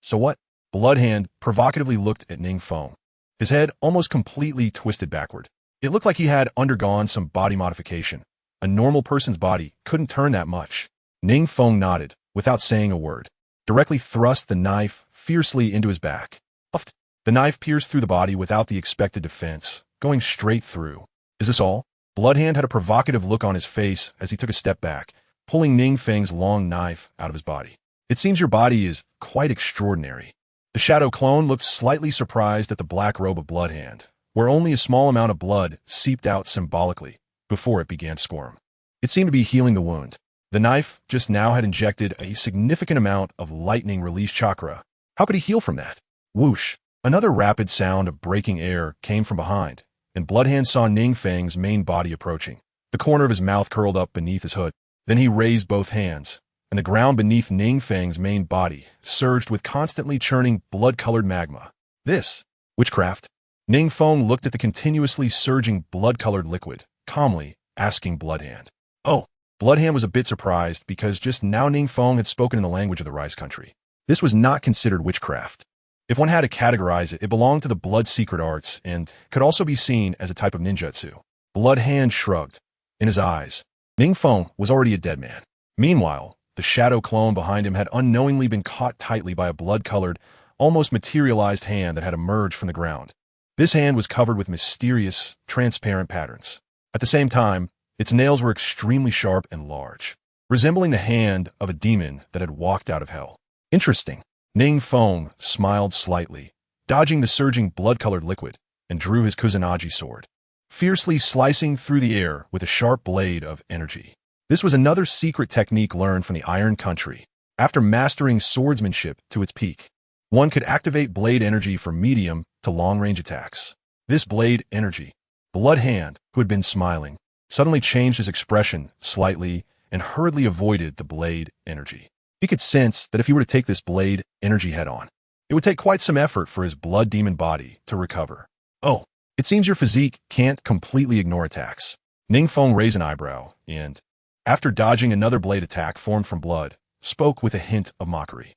So what? Bloodhand provocatively looked at NingFeng. His head almost completely twisted backward. It looked like he had undergone some body modification. A normal person's body couldn't turn that much. NingFeng nodded, without saying a word, directly thrust the knife fiercely into his back. Puffed. The knife pierced through the body without the expected defense, going straight through. Is this all? Bloodhand had a provocative look on his face as he took a step back, pulling NingFeng's long knife out of his body. It seems your body is quite extraordinary. The shadow clone looked slightly surprised at the black robe of Bloodhand, where only a small amount of blood seeped out symbolically before it began to squirm. It seemed to be healing the wound. The knife just now had injected a significant amount of lightning-release chakra. How could he heal from that? Whoosh! Another rapid sound of breaking air came from behind, and Bloodhand saw NingFeng's main body approaching. The corner of his mouth curled up beneath his hood. Then he raised both hands, and the ground beneath NingFeng's main body surged with constantly churning blood-colored magma. This? Witchcraft? NingFeng looked at the continuously surging blood-colored liquid, calmly asking Bloodhand. Oh, Bloodhand was a bit surprised because just now NingFeng had spoken in the language of the Rice Country. This was not considered witchcraft. If one had to categorize it, it belonged to the blood secret arts and could also be seen as a type of ninjutsu. Bloodhand shrugged. In his eyes, NingFeng was already a dead man. Meanwhile, the shadow clone behind him had unknowingly been caught tightly by a blood-colored, almost materialized hand that had emerged from the ground. This hand was covered with mysterious, transparent patterns. At the same time, its nails were extremely sharp and large, resembling the hand of a demon that had walked out of hell. Interesting. NingFeng smiled slightly, dodging the surging blood-colored liquid, and drew his Kusanagi sword, fiercely slicing through the air with a sharp blade of energy. This was another secret technique learned from the Iron Country. After mastering swordsmanship to its peak, one could activate blade energy for medium to long-range attacks. This blade energy, Bloodhand, who had been smiling, suddenly changed his expression slightly and hurriedly avoided the blade energy. He could sense that if he were to take this blade energy head-on, it would take quite some effort for his blood demon body to recover. Oh, it seems your physique can't completely ignore attacks. NingFeng raised an eyebrow and, after dodging another blade attack formed from blood, spoke with a hint of mockery.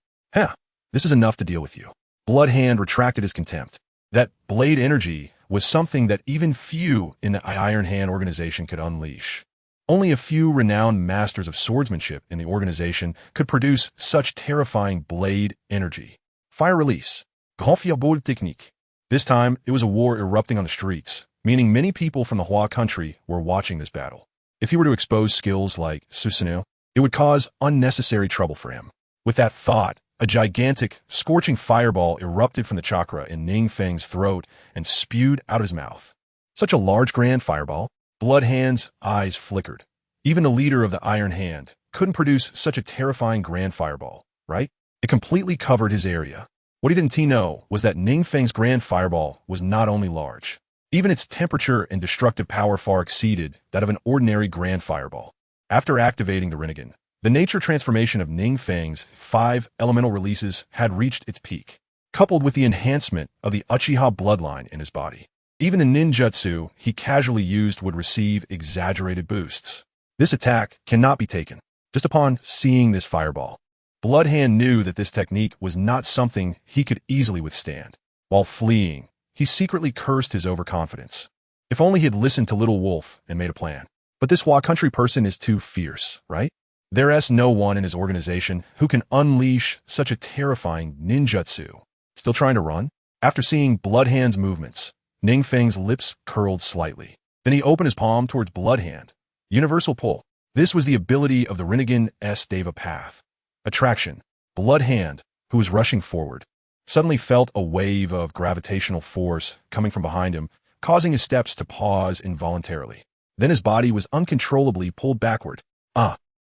This is enough to deal with you. Bloodhand retracted his contempt. That blade energy was something that even few in the Iron Hand organization could unleash. Only a few renowned masters of swordsmanship in the organization could produce such terrifying blade energy. Fire release. Grand technique. This time, it was a war erupting on the streets, meaning many people from the Hua country were watching this battle. If he were to expose skills like Susanoo, it would cause unnecessary trouble for him. With that thought, a gigantic, scorching fireball erupted from the chakra in NingFeng's throat and spewed out of his mouth. Such a large grand fireball, Blood Hand's eyes flickered. Even the leader of the Iron Hand couldn't produce such a terrifying grand fireball, right? It completely covered his area. What he didn't know was that NingFeng's grand fireball was not only large. Even its temperature and destructive power far exceeded that of an ordinary grand fireball. After activating the Rinnegan, the nature transformation of NingFeng's 5 elemental releases had reached its peak, coupled with the enhancement of the Uchiha bloodline in his body. Even the ninjutsu he casually used would receive exaggerated boosts. This attack cannot be taken. Just upon seeing this fireball, Blood Hand knew that this technique was not something he could easily withstand. While fleeing, he secretly cursed his overconfidence. If only he had listened to Little Wolf and made a plan. But this Hua country person is too fierce, right? There's no one in his organization who can unleash such a terrifying ninjutsu. Still trying to run? After seeing Blood Hand's movements, NingFeng's lips curled slightly. Then he opened his palm towards Blood Hand. Universal pull. This was the ability of the Rinnegan S-Deva path. Attraction. Blood Hand, who was rushing forward, suddenly felt a wave of gravitational force coming from behind him, causing his steps to pause involuntarily. Then his body was uncontrollably pulled backward.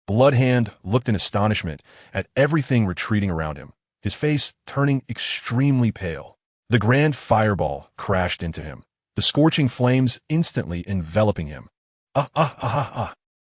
Blood Hand looked in astonishment at everything retreating around him, his face turning extremely pale. The grand fireball crashed into him, the scorching flames instantly enveloping him.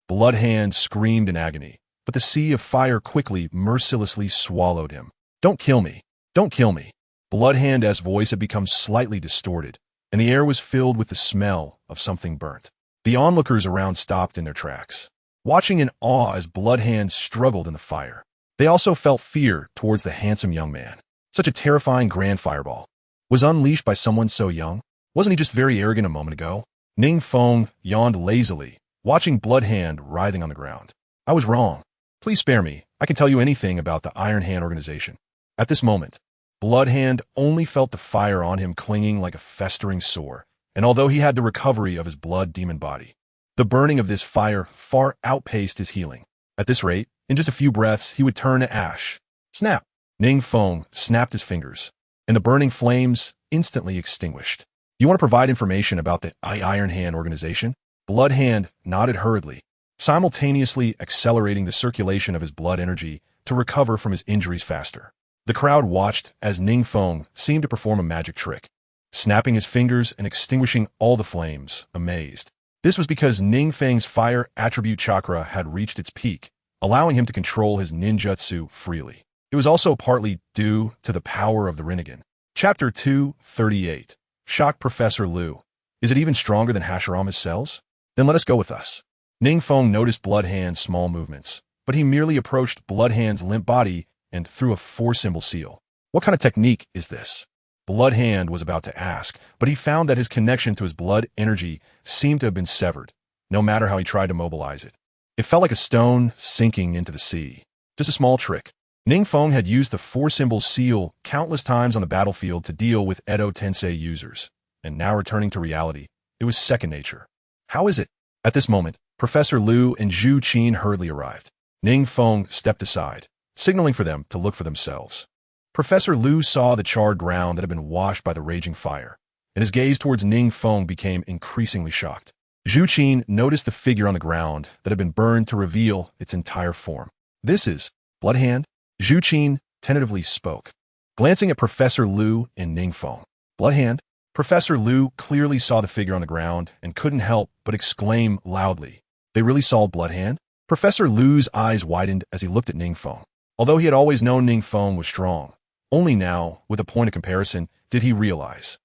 Blood Hand screamed in agony, but the sea of fire quickly, mercilessly swallowed him. Don't kill me! Don't kill me! Blood Hand's voice had become slightly distorted, and the air was filled with the smell of something burnt. The onlookers around stopped in their tracks, watching in awe as Blood Hand struggled in the fire. They also felt fear towards the handsome young man. Such a terrifying grand fireball was unleashed by someone so young. Wasn't he just very arrogant a moment ago? NingFeng yawned lazily, watching Blood Hand writhing on the ground. I was wrong. Please spare me. I can tell you anything about the Iron Hand organization. At this moment, Blood Hand only felt the fire on him clinging like a festering sore, and although he had the recovery of his blood demon body, the burning of this fire far outpaced his healing. At this rate, in just a few breaths, he would turn to ash. Snap! NingFeng snapped his fingers, and the burning flames instantly extinguished. You want to provide information about the Iron Hand organization? Blood Hand nodded hurriedly, simultaneously accelerating the circulation of his blood energy to recover from his injuries faster. The crowd watched as NingFeng seemed to perform a magic trick, snapping his fingers and extinguishing all the flames, amazed. This was because NingFeng's fire attribute chakra had reached its peak, allowing him to control his ninjutsu freely. It was also partly due to the power of the Rinnegan. Chapter 238. Shock Professor Liu. Is it even stronger than Hashirama's cells? Then let us go with us. NingFeng noticed Blood Hand's small movements, but he merely approached Blood Hand's limp body and threw a 4-symbol seal. What kind of technique is this? Blood Hand was about to ask, but he found that his connection to his blood energy seemed to have been severed, no matter how he tried to mobilize it. It felt like a stone sinking into the sea. Just a small trick. NingFeng had used the 4-symbol seal countless times on the battlefield to deal with Edo Tensei users, and now returning to reality, it was second nature. How is it? At this moment, Professor Liu and Zhu Qin hurriedly arrived. NingFeng stepped aside, signaling for them to look for themselves. Professor Liu saw the charred ground that had been washed by the raging fire, and his gaze towards NingFeng became increasingly shocked. Zhu Qin noticed the figure on the ground that had been burned to reveal its entire form. This is Blood Hand? Zhu Qin tentatively spoke, glancing at Professor Liu and NingFeng. Blood Hand? Professor Liu clearly saw the figure on the ground and couldn't help but exclaim loudly. They really saw Blood Hand? Professor Liu's eyes widened as he looked at NingFeng. Although he had always known NingFeng was strong, only now, with a point of comparison, did he realize.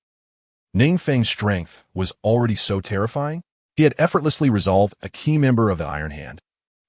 NingFeng's strength was already so terrifying, he had effortlessly resolved a key member of the Iron Hand.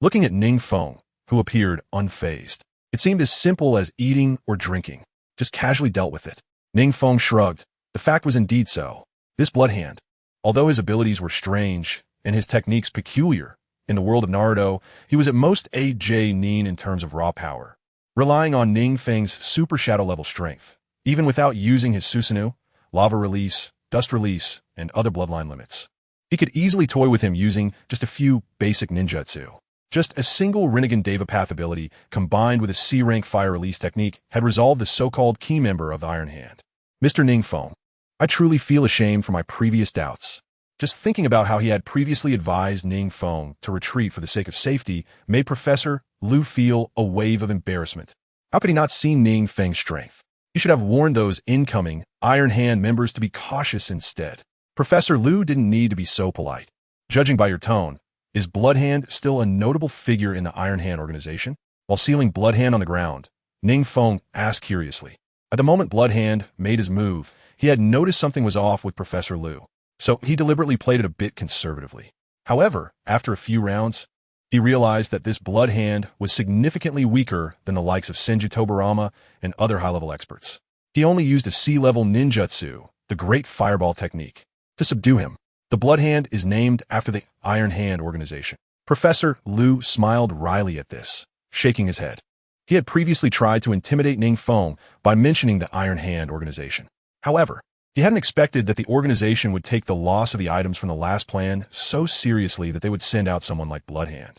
Looking at NingFeng, who appeared unfazed, it seemed as simple as eating or drinking, just casually dealt with it. NingFeng shrugged. The fact was indeed so. This Blood Hand, although his abilities were strange and his techniques peculiar, In the world of Naruto, he was at most AJ Nin in terms of raw power, relying on NingFeng's super shadow level strength, even without using his Susanoo, lava release, dust release, and other bloodline limits. He could easily toy with him using just a few basic ninjutsu. Just a single Rinnegan Deva Path ability combined with a C-rank fire release technique had resolved the so-called key member of the Iron Hand. Mr. NingFeng, I truly feel ashamed for my previous doubts. Just thinking about how he had previously advised NingFeng to retreat for the sake of safety made Professor Lu feel a wave of embarrassment. How could he not see NingFeng's strength? He should have warned those incoming Iron Hand members to be cautious instead. Professor Lu didn't need to be so polite. Judging by your tone, is Bloodhand still a notable figure in the Iron Hand organization? While sealing Bloodhand on the ground, NingFeng asked curiously. At the moment Bloodhand made his move, he had noticed something was off with Professor Lu, so he deliberately played it a bit conservatively. However, after a few rounds, he realized that this Bloodhand was significantly weaker than the likes of Senju Tobarama and other high-level experts. He only used a C-level ninjutsu, the Great Fireball technique, to subdue him. The Bloodhand is named after the Iron Hand organization. Professor Lu smiled wryly at this, shaking his head. He had previously tried to intimidate NingFeng by mentioning the Iron Hand organization. However, he hadn't expected that the organization would take the loss of the items from the last plan so seriously that they would send out someone like Bloodhand.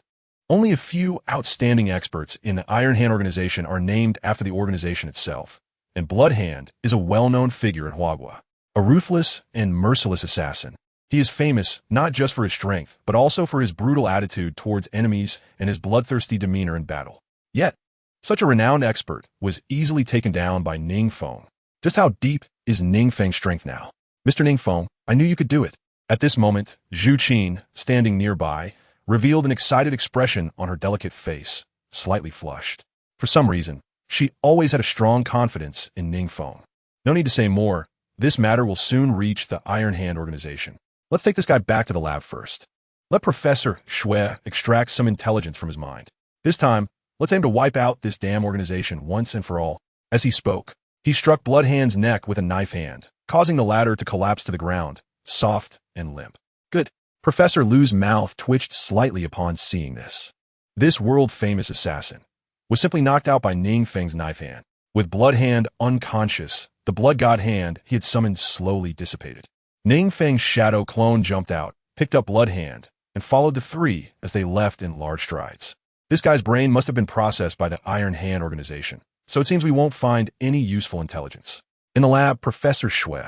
Only a few outstanding experts in the Iron Hand organization are named after the organization itself, and Bloodhand is a well-known figure in Hyuga, a ruthless and merciless assassin. He is famous not just for his strength, but also for his brutal attitude towards enemies and his bloodthirsty demeanor in battle. Yet, such a renowned expert was easily taken down by NingFeng. Just how deep is NingFeng's strength now? Mr. NingFeng, I knew you could do it. At this moment, Zhu Qin, standing nearby, revealed an excited expression on her delicate face, slightly flushed. For some reason, she always had a strong confidence in NingFeng. No need to say more. This matter will soon reach the Iron Hand organization. Let's take this guy back to the lab first. Let Professor Shui extract some intelligence from his mind. This time, let's aim to wipe out this damn organization once and for all. As he spoke, he struck Bloodhand's neck with a knife hand, causing the latter to collapse to the ground, soft and limp. Good. Professor Lu's mouth twitched slightly upon seeing this. This world-famous assassin was simply knocked out by NingFeng's knife hand. With Bloodhand unconscious, the blood god hand he had summoned slowly dissipated. NingFeng's shadow clone jumped out, picked up Bloodhand, and followed the three as they left in large strides. This guy's brain must have been processed by the Iron Hand organization, so it seems we won't find any useful intelligence. In the lab, Professor Shui,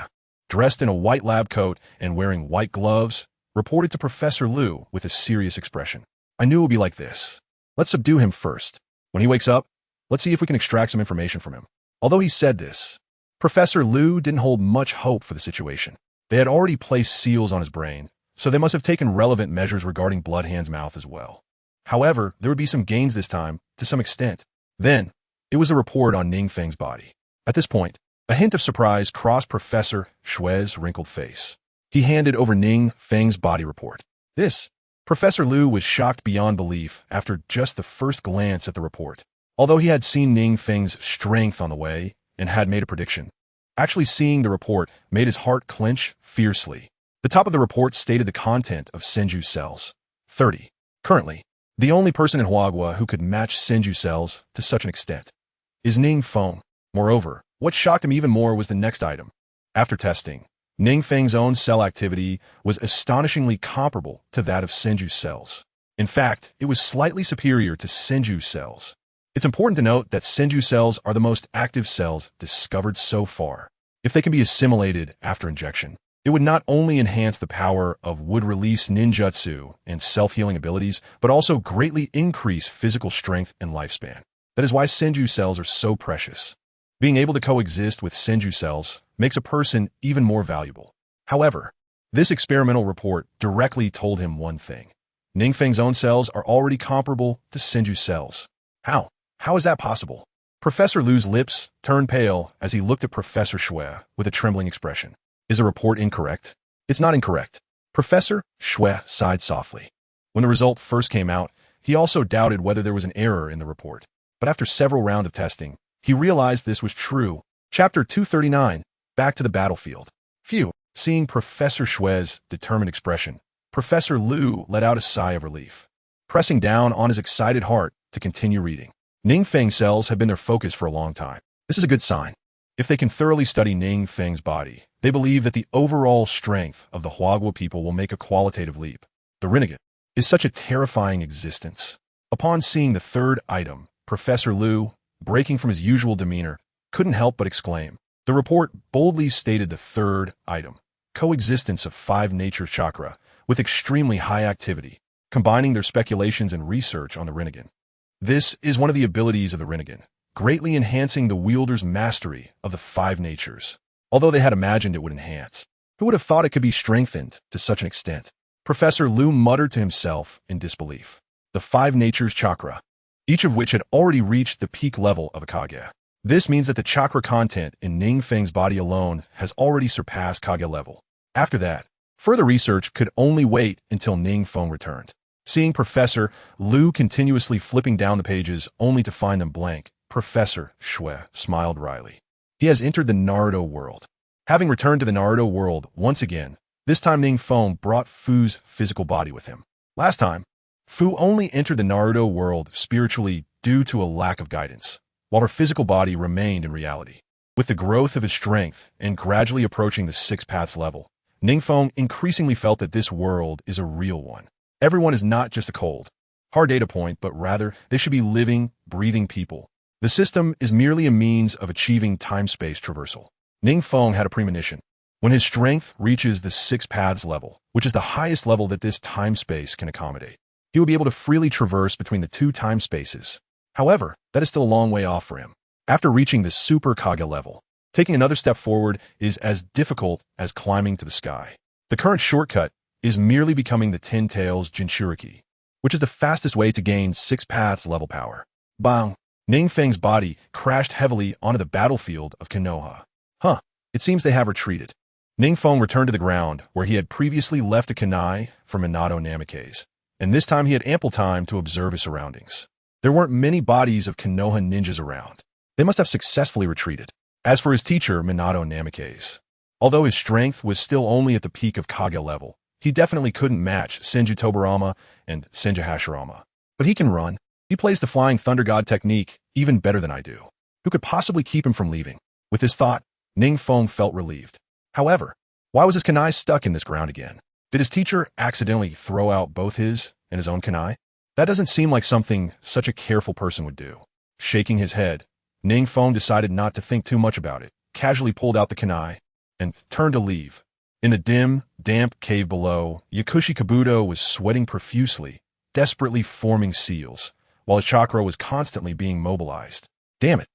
dressed in a white lab coat and wearing white gloves, reported to Professor Lu with a serious expression. I knew it would be like this. Let's subdue him first. When he wakes up, let's see if we can extract some information from him. Although he said this, Professor Lu didn't hold much hope for the situation. They had already placed seals on his brain, so they must have taken relevant measures regarding Bloodhand's mouth as well. However, there would be some gains this time, to some extent. Then, it was a report on NingFeng's body. At this point, a hint of surprise crossed Professor Shui's wrinkled face. He handed over NingFeng's body report. Professor Lu was shocked beyond belief after just the first glance at the report. Although he had seen NingFeng's strength on the way and had made a prediction, actually seeing the report made his heart clench fiercely. The top of the report stated the content of Senju's cells. 30. Currently, the only person in Hyuga who could match Senju's cells to such an extent is NingFeng. Moreover, what shocked him even more was the next item. After testing, NingFeng's own cell activity was astonishingly comparable to that of Senju's cells. In fact, it was slightly superior to Senju's cells. It's important to note that Senju cells are the most active cells discovered so far. If they can be assimilated after injection, it would not only enhance the power of wood-release ninjutsu and self-healing abilities, but also greatly increase physical strength and lifespan. That is why Senju cells are so precious. Being able to coexist with Senju cells makes a person even more valuable. However, this experimental report directly told him one thing. NingFeng's own cells are already comparable to Senju cells. How? How is that possible? Professor Lu's lips turned pale as he looked at Professor Shui with a trembling expression. Is the report incorrect? It's not incorrect. Professor Shui sighed softly. When the result first came out, he also doubted whether there was an error in the report. But after several rounds of testing, he realized this was true. Chapter 239, Back to the Battlefield. Phew. Seeing Professor Shui's determined expression, Professor Lu let out a sigh of relief. pressing down on his excited heart to continue reading. NingFeng cells have been their focus for a long time. This is a good sign. If they can thoroughly study NingFeng's body, they believe that the overall strength of the Hyuga people will make a qualitative leap. The renegade is such a terrifying existence. Upon seeing the third item, Professor Liu, breaking from his usual demeanor, couldn't help but exclaim. The report boldly stated the third item, coexistence of 5 nature chakra with extremely high activity, combining their speculations and research on the renegade. This is one of the abilities of the renegade, greatly enhancing the wielder's mastery of the 5 natures. Although they had imagined it would enhance, who would have thought it could be strengthened to such an extent? Professor Liu muttered to himself in disbelief. The 5 natures chakra, each of which had already reached the peak level of a Kage. This means that the chakra content in NingFeng's body alone has already surpassed Kage level. After that, further research could only wait until NingFeng returned. Seeing Professor Liu continuously flipping down the pages only to find them blank, Professor Shui smiled wryly. He has entered the Naruto world. Having returned to the Naruto world once again, this time NingFeng brought Fu's physical body with him. Last time, Fu only entered the Naruto world spiritually due to a lack of guidance, while her physical body remained in reality. With the growth of his strength and gradually approaching the 6 paths level, NingFeng increasingly felt that this world is a real one. Everyone is not just a cold, hard data point, but rather they should be living, breathing people. The system is merely a means of achieving time-space traversal. NingFeng had a premonition. When his strength reaches the 6 paths level, which is the highest level that this time-space can accommodate, he will be able to freely traverse between the 2 time-spaces. However, that is still a long way off for him. After reaching the Super Kage level, taking another step forward is as difficult as climbing to the sky. The current shortcut is merely becoming the 10 Tails Jinchuriki, which is the fastest way to gain 6 paths level power. Bang! NingFeng's body crashed heavily onto the battlefield of Konoha. It seems they have retreated. NingFeng returned to the ground where he had previously left a kunai for Minato Namikaze, and this time he had ample time to observe his surroundings. There weren't many bodies of Konoha ninjas around. They must have successfully retreated. As for his teacher, Minato Namikaze, although his strength was still only at the peak of Kage level, he definitely couldn't match Senju Tobirama and Senju Hashirama. But he can run. He plays the Flying Thunder God technique even better than I do. Who could possibly keep him from leaving? With this thought, NingFeng felt relieved. However, why was his kunai stuck in this ground again? Did his teacher accidentally throw out both his and his own kunai? That doesn't seem like something such a careful person would do. Shaking his head, NingFeng decided not to think too much about it, casually pulled out the kunai, and turned to leave. In the dim, damp cave below, Yakushi Kabuto was sweating profusely, desperately forming seals, while his chakra was constantly being mobilized. Damn it.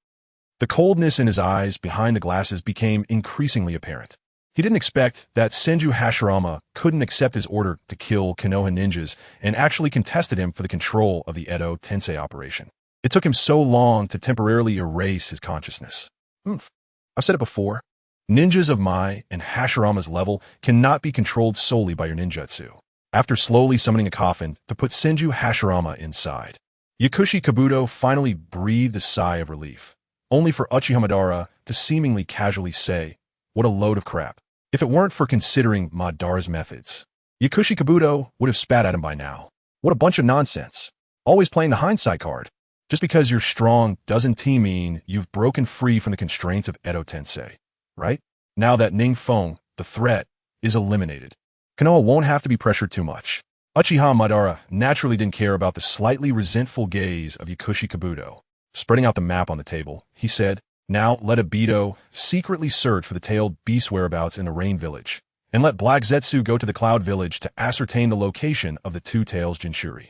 The coldness in his eyes behind the glasses became increasingly apparent. He didn't expect that Senju Hashirama couldn't accept his order to kill Konoha ninjas and actually contested him for the control of the Edo Tensei operation. It took him so long to temporarily erase his consciousness. I've said it before. Ninjas of Mai and Hashirama's level cannot be controlled solely by your ninjutsu. After slowly summoning a coffin to put Senju Hashirama inside, Yakushi Kabuto finally breathed a sigh of relief, only for Uchiha Madara to seemingly casually say, "What a load of crap." If it weren't for considering Madara's methods, Yakushi Kabuto would have spat at him by now. What a bunch of nonsense. Always playing the hindsight card. Just because you're strong doesn't mean you've broken free from the constraints of Edo Tensei, right? Now that NingFeng, the threat, is eliminated, Konoha won't have to be pressured too much. Uchiha Madara naturally didn't care about the slightly resentful gaze of Yakushi Kabuto. Spreading out the map on the table, he said, "Now let Obito secretly search for the tailed beast whereabouts in the Rain Village, and let Black Zetsu go to the Cloud Village to ascertain the location of the 2 Tails Jinchuri.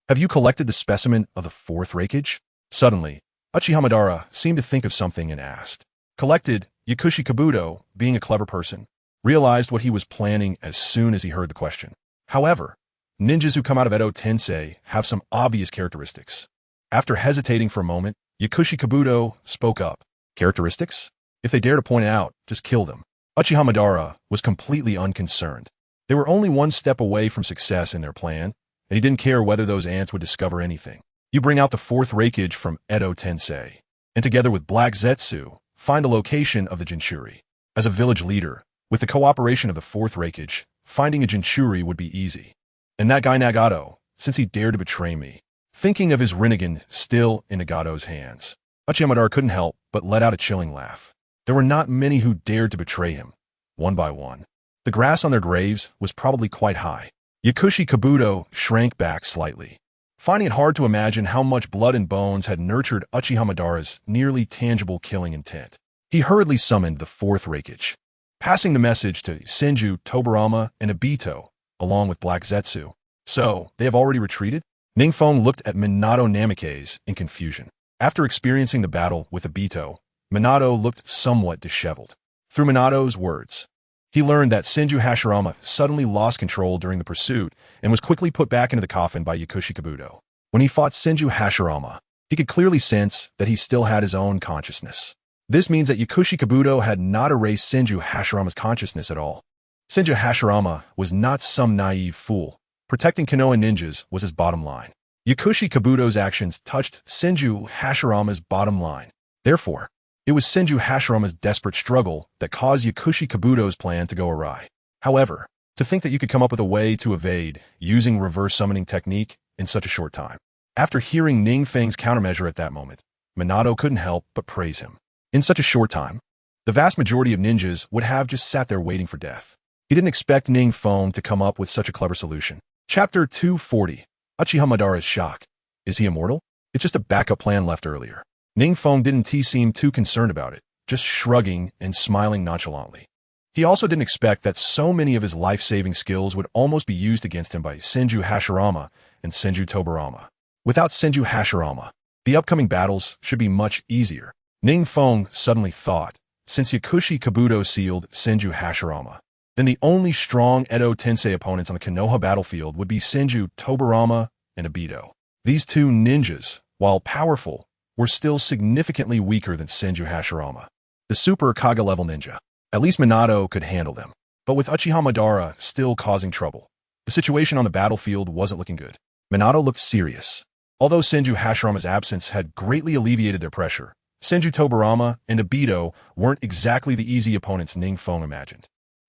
Have you collected the specimen of the 4th Reikage?" Suddenly, Uchiha Madara seemed to think of something and asked. Collected, Yakushi Kabuto, being a clever person, realized what he was planning as soon as he heard the question. However, ninjas who come out of Edo Tensei have some obvious characteristics. After hesitating for a moment, Yakushi Kabuto spoke up. Characteristics? If they dare to point it out, just kill them. Uchiha Madara was completely unconcerned. They were only one step away from success in their plan, and he didn't care whether those ants would discover anything. You bring out the 4th Reikage from Edo Tensei, and together with Black Zetsu, find the location of the Jinchuri. As a village leader, with the cooperation of the 4th Reikage, finding a Jinchuri would be easy. And that guy Nagato, since he dared to betray me. Thinking of his Rinnegan still in Nagato's hands, Orochimaru couldn't help but let out a chilling laugh. There were not many who dared to betray him, one by one. The grass on their graves was probably quite high. Yakushi Kabuto shrank back slightly, finding it hard to imagine how much blood and bones had nurtured Uchiha Madara's nearly tangible killing intent. He hurriedly summoned the fourth Reikage, passing the message to Senju, Tobarama, and Obito, along with Black Zetsu. So, they have already retreated? NingFeng looked at Minato Namikaze in confusion. After experiencing the battle with Obito, Minato looked somewhat disheveled. Through Minato's words, he learned that Senju Hashirama suddenly lost control during the pursuit and was quickly put back into the coffin by Yakushi Kabuto. When he fought Senju Hashirama, he could clearly sense that he still had his own consciousness. This means that Yakushi Kabuto had not erased Senju Hashirama's consciousness at all. Senju Hashirama was not some naive fool. Protecting Konoha ninjas was his bottom line. Yakushi Kabuto's actions touched Senju Hashirama's bottom line. Therefore, it was Senju Hashirama's desperate struggle that caused Yakushi Kabuto's plan to go awry. However, to think that you could come up with a way to evade using reverse summoning technique in such a short time. After hearing NingFeng's countermeasure at that moment, Minato couldn't help but praise him. In such a short time, the vast majority of ninjas would have just sat there waiting for death. He didn't expect NingFeng to come up with such a clever solution. Chapter 240. Uchiha Madara's shock. Is he immortal? It's just a backup plan left earlier. NingFeng didn't seem too concerned about it, just shrugging and smiling nonchalantly. He also didn't expect that so many of his life-saving skills would almost be used against him by Senju Hashirama and Senju Tobarama. Without Senju Hashirama, the upcoming battles should be much easier. NingFeng suddenly thought, since Yakushi Kabuto sealed Senju Hashirama, then the only strong Edo Tensei opponents on the Konoha battlefield would be Senju Tobarama and Obito. These two ninjas, while powerful, were still significantly weaker than Senju Hashirama, the super Kaga-level ninja. At least Minato could handle them. But with Uchiha Madara still causing trouble, the situation on the battlefield wasn't looking good. Minato looked serious. Although Senju Hashirama's absence had greatly alleviated their pressure, Senju Tobarama and Obito weren't exactly the easy opponents NingFeng imagined.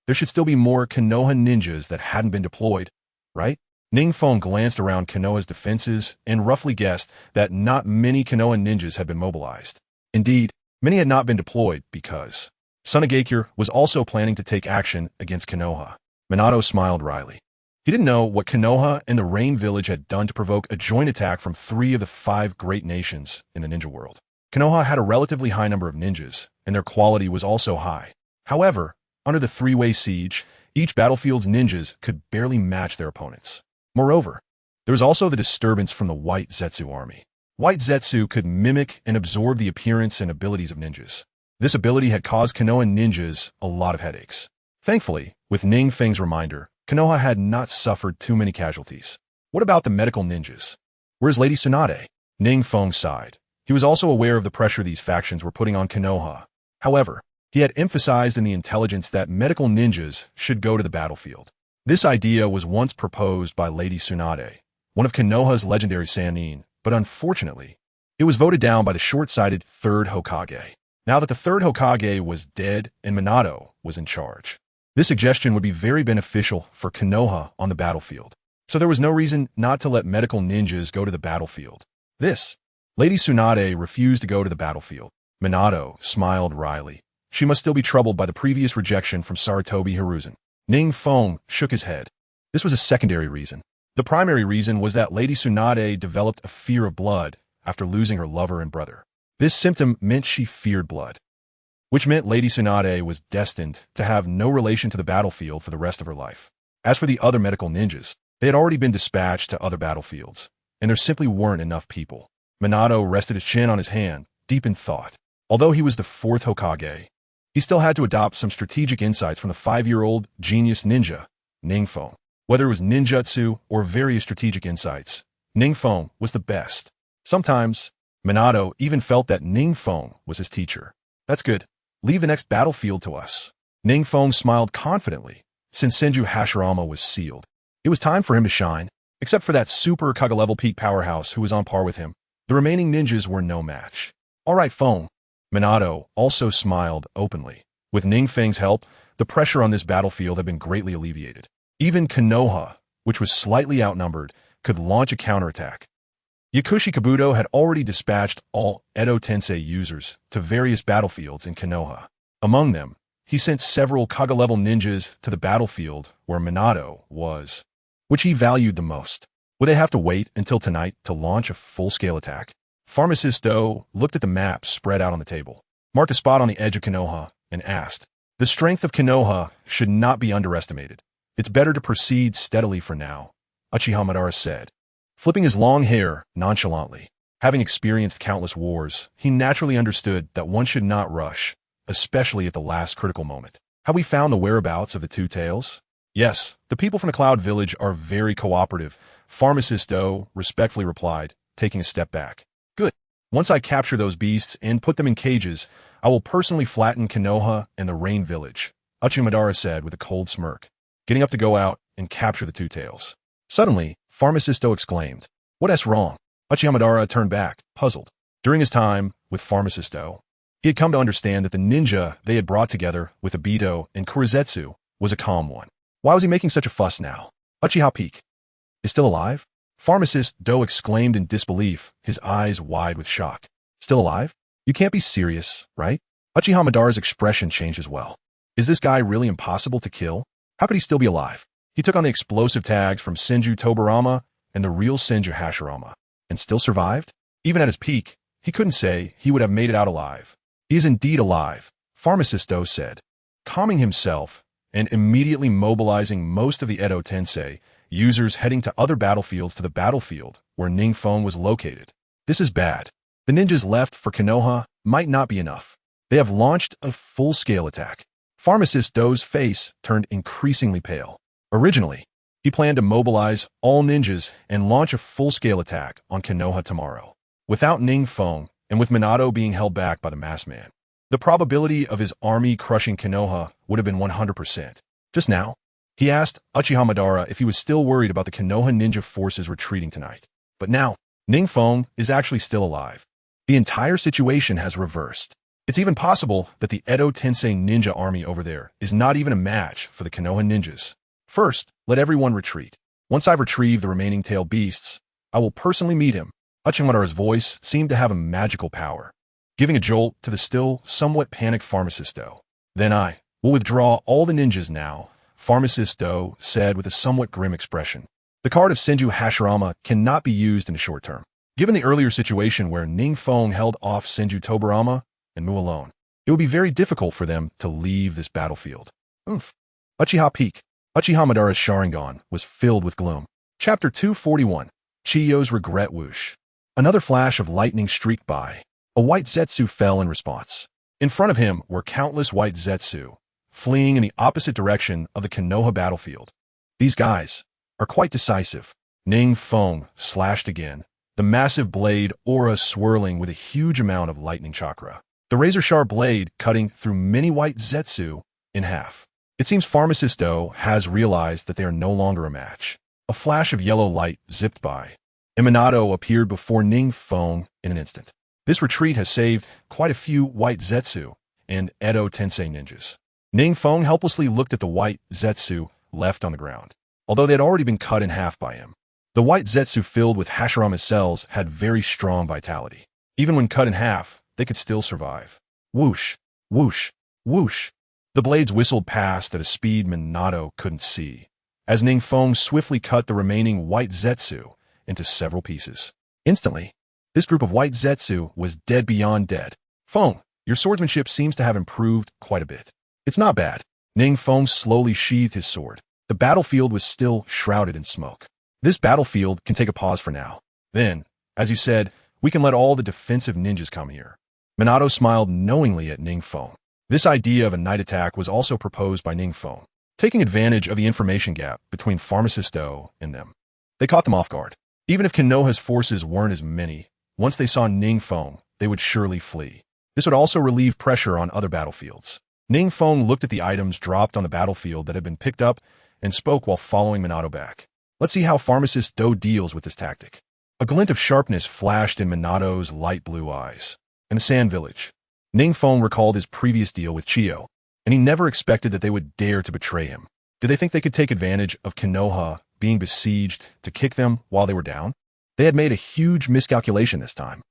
There should still be more Konoha ninjas that hadn't been deployed, right? NingFeng glanced around Konoha's defenses and roughly guessed that not many Konoha ninjas had been mobilized. Indeed, many had not been deployed because Tsunagakure was also planning to take action against Konoha. Minato smiled wryly. He didn't know what Konoha and the Rain Village had done to provoke a joint attack from 3 of the 5 great nations in the ninja world. Konoha had a relatively high number of ninjas, and their quality was also high. However, under the 3-way siege, each battlefield's ninjas could barely match their opponents. Moreover, there was also the disturbance from the White Zetsu army. White Zetsu could mimic and absorb the appearance and abilities of ninjas. This ability had caused Konoha ninjas a lot of headaches. Thankfully, with NingFeng's reminder, Konoha had not suffered too many casualties. What about the medical ninjas? Where's Lady Tsunade? NingFeng sighed. He was also aware of the pressure these factions were putting on Konoha. However, he had emphasized in the intelligence that medical ninjas should go to the battlefield. This idea was once proposed by Lady Tsunade, one of Konoha's legendary Sannin, but unfortunately, it was voted down by the short-sighted 3rd Hokage. Now that the 3rd Hokage was dead and Minato was in charge, this suggestion would be very beneficial for Konoha on the battlefield. So there was no reason not to let medical ninjas go to the battlefield. Lady Tsunade refused to go to the battlefield. Minato smiled wryly. She must still be troubled by the previous rejection from Sarutobi Hiruzen. NingFeng shook his head. This was a secondary reason. The primary reason was that Lady Tsunade developed a fear of blood after losing her lover and brother. This symptom meant she feared blood, which meant Lady Tsunade was destined to have no relation to the battlefield for the rest of her life. As for the other medical ninjas, they had already been dispatched to other battlefields, and there simply weren't enough people. Minato rested his chin on his hand, deep in thought. Although he was the 4th Hokage, he still had to adopt some strategic insights from the 5-year-old genius ninja, NingFeng. Whether it was ninjutsu or various strategic insights, NingFeng was the best. Sometimes, Minato even felt that NingFeng was his teacher. That's good. Leave the next battlefield to us. NingFeng smiled confidently, since Senju Hashirama was sealed. It was time for him to shine. Except for that super Kaga-level peak powerhouse who was on par with him, the remaining ninjas were no match. All right, Feng. Minato also smiled openly. With NingFeng's help, the pressure on this battlefield had been greatly alleviated. Even Konoha, which was slightly outnumbered, could launch a counterattack. Yakushi Kabuto had already dispatched all Edo Tensei users to various battlefields in Konoha. Among them, he sent several Kaga-level ninjas to the battlefield where Minato was, which he valued the most. Would they have to wait until tonight to launch a full-scale attack? Pharmacist Do looked at the map spread out on the table, marked a spot on the edge of Konoha, and asked, "The strength of Konoha should not be underestimated. It's better to proceed steadily for now," Uchiha Madara said, flipping his long hair nonchalantly. Having experienced countless wars, he naturally understood that one should not rush, especially at the last critical moment. Have we found the whereabouts of the two tails? Yes, the people from the Cloud Village are very cooperative, Pharmacist Do respectfully replied, taking a step back. Good. Once I capture those beasts and put them in cages, I will personally flatten Konoha and the Rain Village, Uchiha Madara said with a cold smirk, getting up to go out and capture the two tails. Suddenly, Pharmacist Do exclaimed, "What's wrong?" Uchiha Madara turned back, puzzled. During his time with Pharmacist Do, he had come to understand that the ninja they had brought together with Obito and Kurizetsu was a calm one. Why was he making such a fuss now? Uchiha Peak is still alive? Pharmacist Do exclaimed in disbelief, his eyes wide with shock. Still alive? You can't be serious, right? Uchiha Madara's expression changed as well. Is this guy really impossible to kill? How could he still be alive? He took on the explosive tags from Senju Tobirama and the real Senju Hashirama, and still survived? Even at his peak, he couldn't say he would have made it out alive. He is indeed alive, Pharmacist Do said, calming himself and immediately mobilizing most of the Edo Tensei users heading to other battlefields to the battlefield where NingFeng was located. This is bad. The ninjas left for Konoha might not be enough. They have launched a full-scale attack. Pharmacist Do's face turned increasingly pale. Originally, he planned to mobilize all ninjas and launch a full-scale attack on Konoha tomorrow. Without NingFeng and with Minato being held back by the masked man, the probability of his army crushing Konoha would have been 100%. Just now, he asked Uchiha Madara if he was still worried about the Konoha ninja forces retreating tonight. But now, NingFeng is actually still alive. The entire situation has reversed. It's even possible that the Edo Tensei ninja army over there is not even a match for the Konoha ninjas. First, let everyone retreat. Once I've retrieved the remaining tail beasts, I will personally meet him. Uchiha Madara's voice seemed to have a magical power, giving a jolt to the still somewhat panicked Pharmacist Do. Then I will withdraw all the ninjas now, Pharmacist Do said with a somewhat grim expression. The card of Senju Hashirama cannot be used in the short term. Given the earlier situation where NingFeng held off Senju Tobirama and Mu alone, it would be very difficult for them to leave this battlefield. Uchiha Peak. Uchiha Madara's Sharingan was filled with gloom. Chapter 241. Chiyo's Regret Whoosh. Another flash of lightning streaked by. A white Zetsu fell in response. In front of him were countless white Zetsu, fleeing in the opposite direction of the Konoha battlefield. These guys are quite decisive. NingFeng slashed again, the massive blade aura swirling with a huge amount of lightning chakra. The razor-sharp blade cutting through many white Zetsu in half. It seems Pharmacist Do has realized that they are no longer a match. A flash of yellow light zipped by, and Minato appeared before NingFeng in an instant. This retreat has saved quite a few white Zetsu and Edo Tensei ninjas. NingFeng helplessly looked at the white Zetsu left on the ground, although they had already been cut in half by him. The white Zetsu filled with Hashirama cells had very strong vitality. Even when cut in half, they could still survive. Whoosh, whoosh, whoosh. The blades whistled past at a speed Minato couldn't see, as NingFeng swiftly cut the remaining white Zetsu into several pieces. Instantly, this group of white Zetsu was dead beyond dead. Feng, your swordsmanship seems to have improved quite a bit. It's not bad. NingFeng slowly sheathed his sword. The battlefield was still shrouded in smoke. This battlefield can take a pause for now. Then, as you said, we can let all the defensive ninjas come here. Minato smiled knowingly at NingFeng. This idea of a night attack was also proposed by NingFeng, taking advantage of the information gap between Pharmacist Do and them. They caught them off guard. Even if Konoha's forces weren't as many, once they saw NingFeng, they would surely flee. This would also relieve pressure on other battlefields. NingFeng looked at the items dropped on the battlefield that had been picked up and spoke while following Minato back. Let's see how Pharmacist Do deals with this tactic. A glint of sharpness flashed in Minato's light blue eyes. In the Sand Village, NingFeng recalled his previous deal with Chiyo, and he never expected that they would dare to betray him. Did they think they could take advantage of Konoha being besieged to kick them while they were down? They had made a huge miscalculation this time.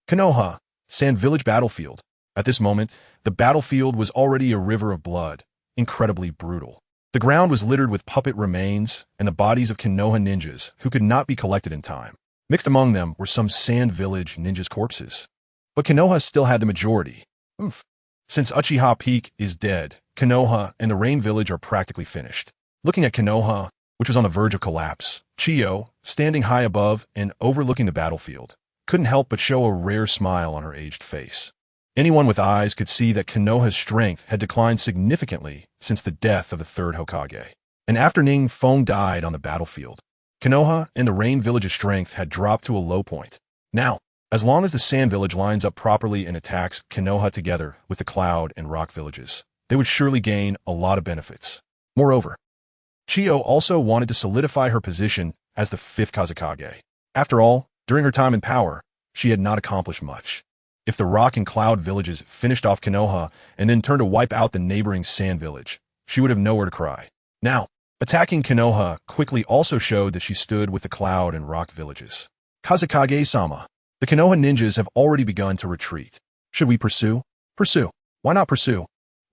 Konoha, Sand Village Battlefield. At this moment, the battlefield was already a river of blood, incredibly brutal. The ground was littered with puppet remains and the bodies of Konoha ninjas who could not be collected in time. Mixed among them were some Sand Village ninjas' corpses. But Konoha still had the majority. Oof. Since Uchiha Peak is dead, Konoha and the Rain Village are practically finished. Looking at Konoha, which was on the verge of collapse, Chiyo, standing high above and overlooking the battlefield, couldn't help but show a rare smile on her aged face. Anyone with eyes could see that Konoha's strength had declined significantly since the death of the third Hokage. And after NingFeng died on the battlefield, Konoha and the Rain Village's strength had dropped to a low point. Now, as long as the Sand Village lines up properly and attacks Konoha together with the Cloud and Rock Villages, they would surely gain a lot of benefits. Moreover, Chiyo also wanted to solidify her position as the fifth Kazekage. After all, during her time in power, she had not accomplished much. If the Rock and Cloud villages finished off Konoha and then turned to wipe out the neighboring Sand Village, she would have nowhere to cry. Now, attacking Konoha quickly also showed that she stood with the Cloud and Rock villages. Kazekage-sama, the Konoha ninjas have already begun to retreat. Should we pursue? Pursue. Why not pursue?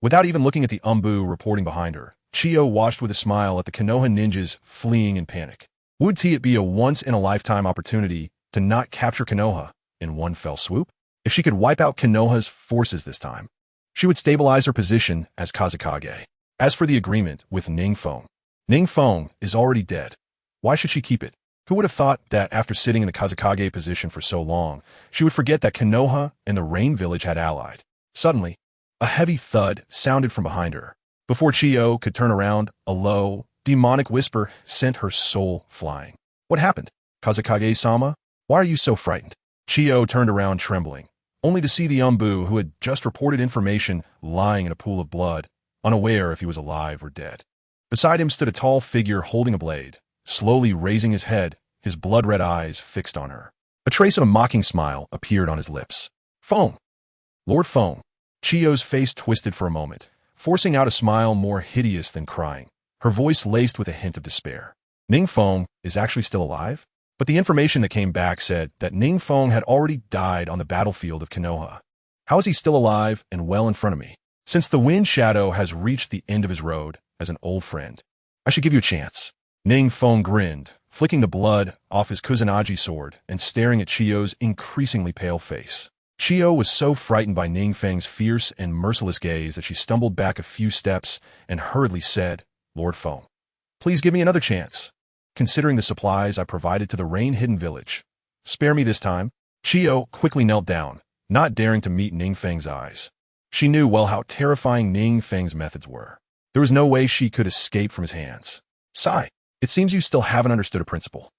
Without even looking at the Umbu reporting behind her, Chiyo watched with a smile at the Konoha ninjas fleeing in panic. Would it be a once-in-a-lifetime opportunity to not capture Konoha in one fell swoop? If she could wipe out Konoha's forces this time, she would stabilize her position as Kazekage. As for the agreement with NingFeng, NingFeng is already dead. Why should she keep it? Who would have thought that after sitting in the Kazekage position for so long, she would forget that Konoha and the Rain Village had allied? Suddenly, a heavy thud sounded from behind her. Before Chiyo could turn around, a low, demonic whisper sent her soul flying. What happened? Kazekage-sama? Why are you so frightened? Chiyo turned around trembling, only to see the Umbu who had just reported information lying in a pool of blood, unaware if he was alive or dead. Beside him stood a tall figure holding a blade, slowly raising his head, his blood-red eyes fixed on her. A trace of a mocking smile appeared on his lips. Feng! Lord Feng! Chiyo's face twisted for a moment, forcing out a smile more hideous than crying, her voice laced with a hint of despair. NingFeng is actually still alive? But the information that came back said that NingFeng had already died on the battlefield of Konoha. How is he still alive and well in front of me? Since the Wind Shadow has reached the end of his road as an old friend, I should give you a chance. NingFeng grinned, flicking the blood off his Kusanagi sword and staring at Chiyo's increasingly pale face. Chiyo was so frightened by NingFeng's fierce and merciless gaze that she stumbled back a few steps and hurriedly said, Lord Feng, please give me another chance. Considering the supplies I provided to the Rain-Hidden Village, spare me this time. Chiyo quickly knelt down, not daring to meet NingFeng's eyes. She knew well how terrifying NingFeng's methods were. There was no way she could escape from his hands. Sigh, it seems you still haven't understood a principle.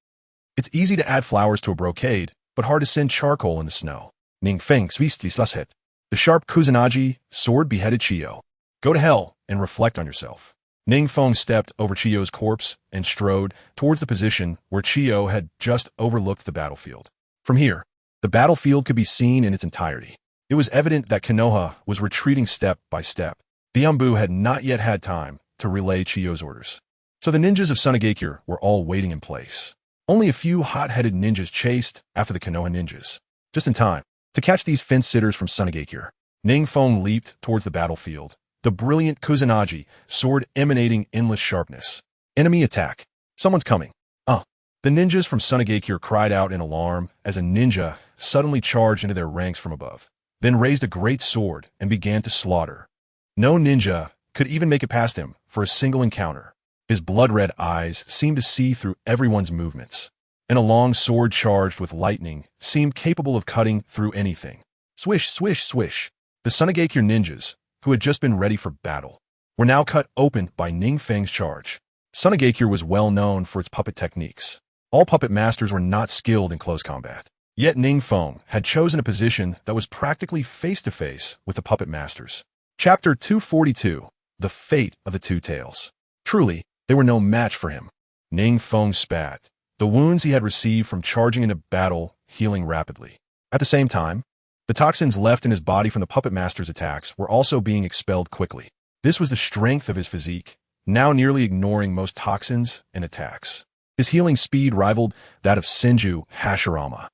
It's easy to add flowers to a brocade, but hard to send charcoal in the snow. NingFeng svislashet. The sharp Kusanagi sword beheaded Chiyo. Go to hell and reflect on yourself. NingFeng stepped over Chiyo's corpse and strode towards the position where Chiyo had just overlooked the battlefield. From here, the battlefield could be seen in its entirety. It was evident that Konoha was retreating step by step. The Umbu had not yet had time to relay Chiyo's orders. So the ninjas of Sunagakure were all waiting in place. Only a few hot-headed ninjas chased after the Konoha ninjas. Just in time to catch these fence-sitters from Sunagakure, NingFeng leaped towards the battlefield, the brilliant Kusanagi sword emanating endless sharpness. Enemy attack. Someone's coming. The ninjas from Sunagakure cried out in alarm as a ninja suddenly charged into their ranks from above, then raised a great sword and began to slaughter. No ninja could even make it past him for a single encounter. His blood-red eyes seemed to see through everyone's movements, and a long sword charged with lightning seemed capable of cutting through anything. Swish, swish, swish. The Sunagakure ninjas, who had just been ready for battle, were now cut open by NingFeng's charge. Sunagakure was well known for its puppet techniques. All puppet masters were not skilled in close combat. Yet NingFeng had chosen a position that was practically face-to-face with the puppet masters. Chapter 242, The Fate of the Two Tails. Truly, they were no match for him. NingFeng spat, the wounds he had received from charging into battle healing rapidly. At the same time, the toxins left in his body from the puppet master's attacks were also being expelled quickly. This was the strength of his physique, now nearly ignoring most toxins and attacks. His healing speed rivaled that of Senju Hashirama.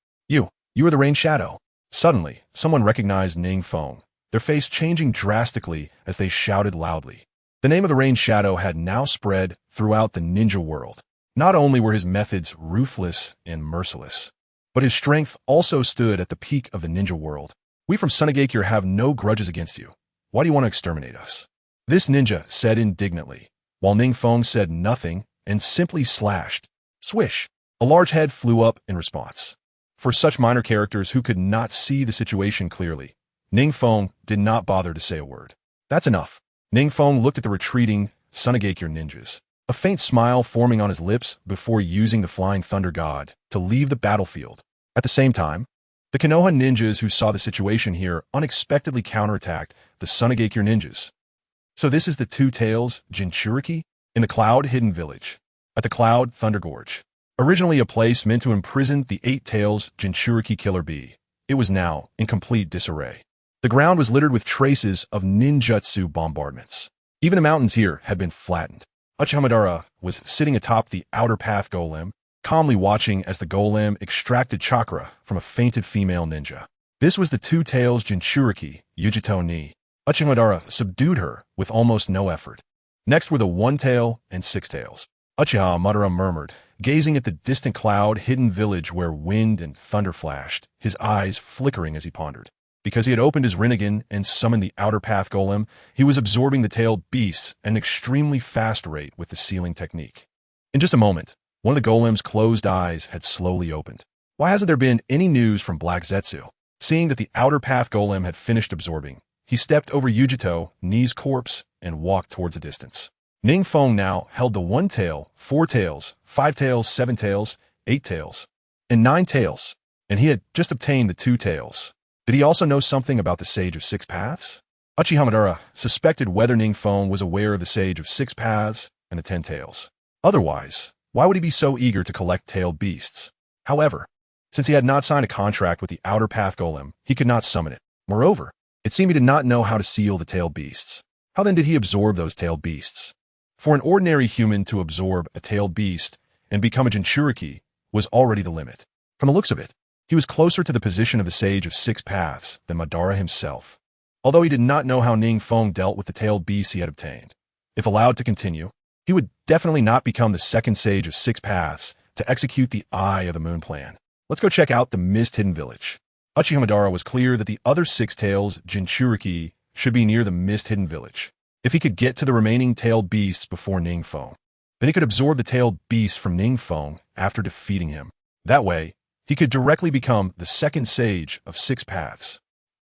You are the Rain Shadow. Suddenly, someone recognized NingFeng, their face changing drastically as they shouted loudly. The name of the Rain Shadow had now spread throughout the ninja world. Not only were his methods ruthless and merciless, but his strength also stood at the peak of the ninja world. We from Sunagakure have no grudges against you. Why do you want to exterminate us? This ninja said indignantly, while NingFeng said nothing and simply slashed. Swish! A large head flew up in response. For such minor characters who could not see the situation clearly, NingFeng did not bother to say a word. That's enough. NingFeng looked at the retreating Sunagakure ninjas, a faint smile forming on his lips before using the Flying Thunder God to leave the battlefield. At the same time, the Konoha ninjas who saw the situation here unexpectedly counterattacked the Sunagakure ninjas. So this is the Two Tails Jinchuriki in the Cloud Hidden Village, at the Cloud Thunder Gorge. Originally a place meant to imprison the Eight Tails Jinchuriki Killer Bee, it was now in complete disarray. The ground was littered with traces of ninjutsu bombardments. Even the mountains here had been flattened. Orochimaru was sitting atop the outer path golem, calmly watching as the golem extracted chakra from a fainted female ninja. This was the Two Tails Jinchuriki, Yujito ni. Orochimaru subdued her with almost no effort. Next were the One Tail and Six Tails. Orochimaru murmured, gazing at the distant cloud-hidden village where wind and thunder flashed, his eyes flickering as he pondered. Because he had opened his Rinnegan and summoned the outer path golem, he was absorbing the tailed beasts at an extremely fast rate with the sealing technique. In just a moment, one of the golem's closed eyes had slowly opened. Why hasn't there been any news from Black Zetsu? Seeing that the outer path golem had finished absorbing, he stepped over Yujito Ni's corpse and walked towards a distance. NingFeng now held the 1 tail, 4 tails, 5 tails, 7 tails, 8 tails, and 9 tails, and he had just obtained the 2 tails. Did he also know something about the Sage of Six Paths? Orochimaru suspected whether NingFeng was aware of the Sage of Six Paths and the 10 tails. Otherwise, why would he be so eager to collect tailed beasts? However, since he had not signed a contract with the outer path golem, he could not summon it. Moreover, it seemed he did not know how to seal the tailed beasts. How then did he absorb those tailed beasts? For an ordinary human to absorb a tailed beast and become a Jinchuriki was already the limit. From the looks of it, he was closer to the position of the Sage of Six Paths than Madara himself. Although he did not know how NingFeng dealt with the tailed beasts he had obtained. If allowed to continue, he would definitely not become the second Sage of Six Paths to execute the Eye of the Moon plan. Let's go check out the Mist Hidden Village. Orochimaru was clear that the other Six Tails Jinchuriki should be near the Mist Hidden Village. If he could get to the remaining tailed beasts before NingFeng, then he could absorb the tailed beasts from NingFeng after defeating him. That way, he could directly become the second Sage of Six Paths.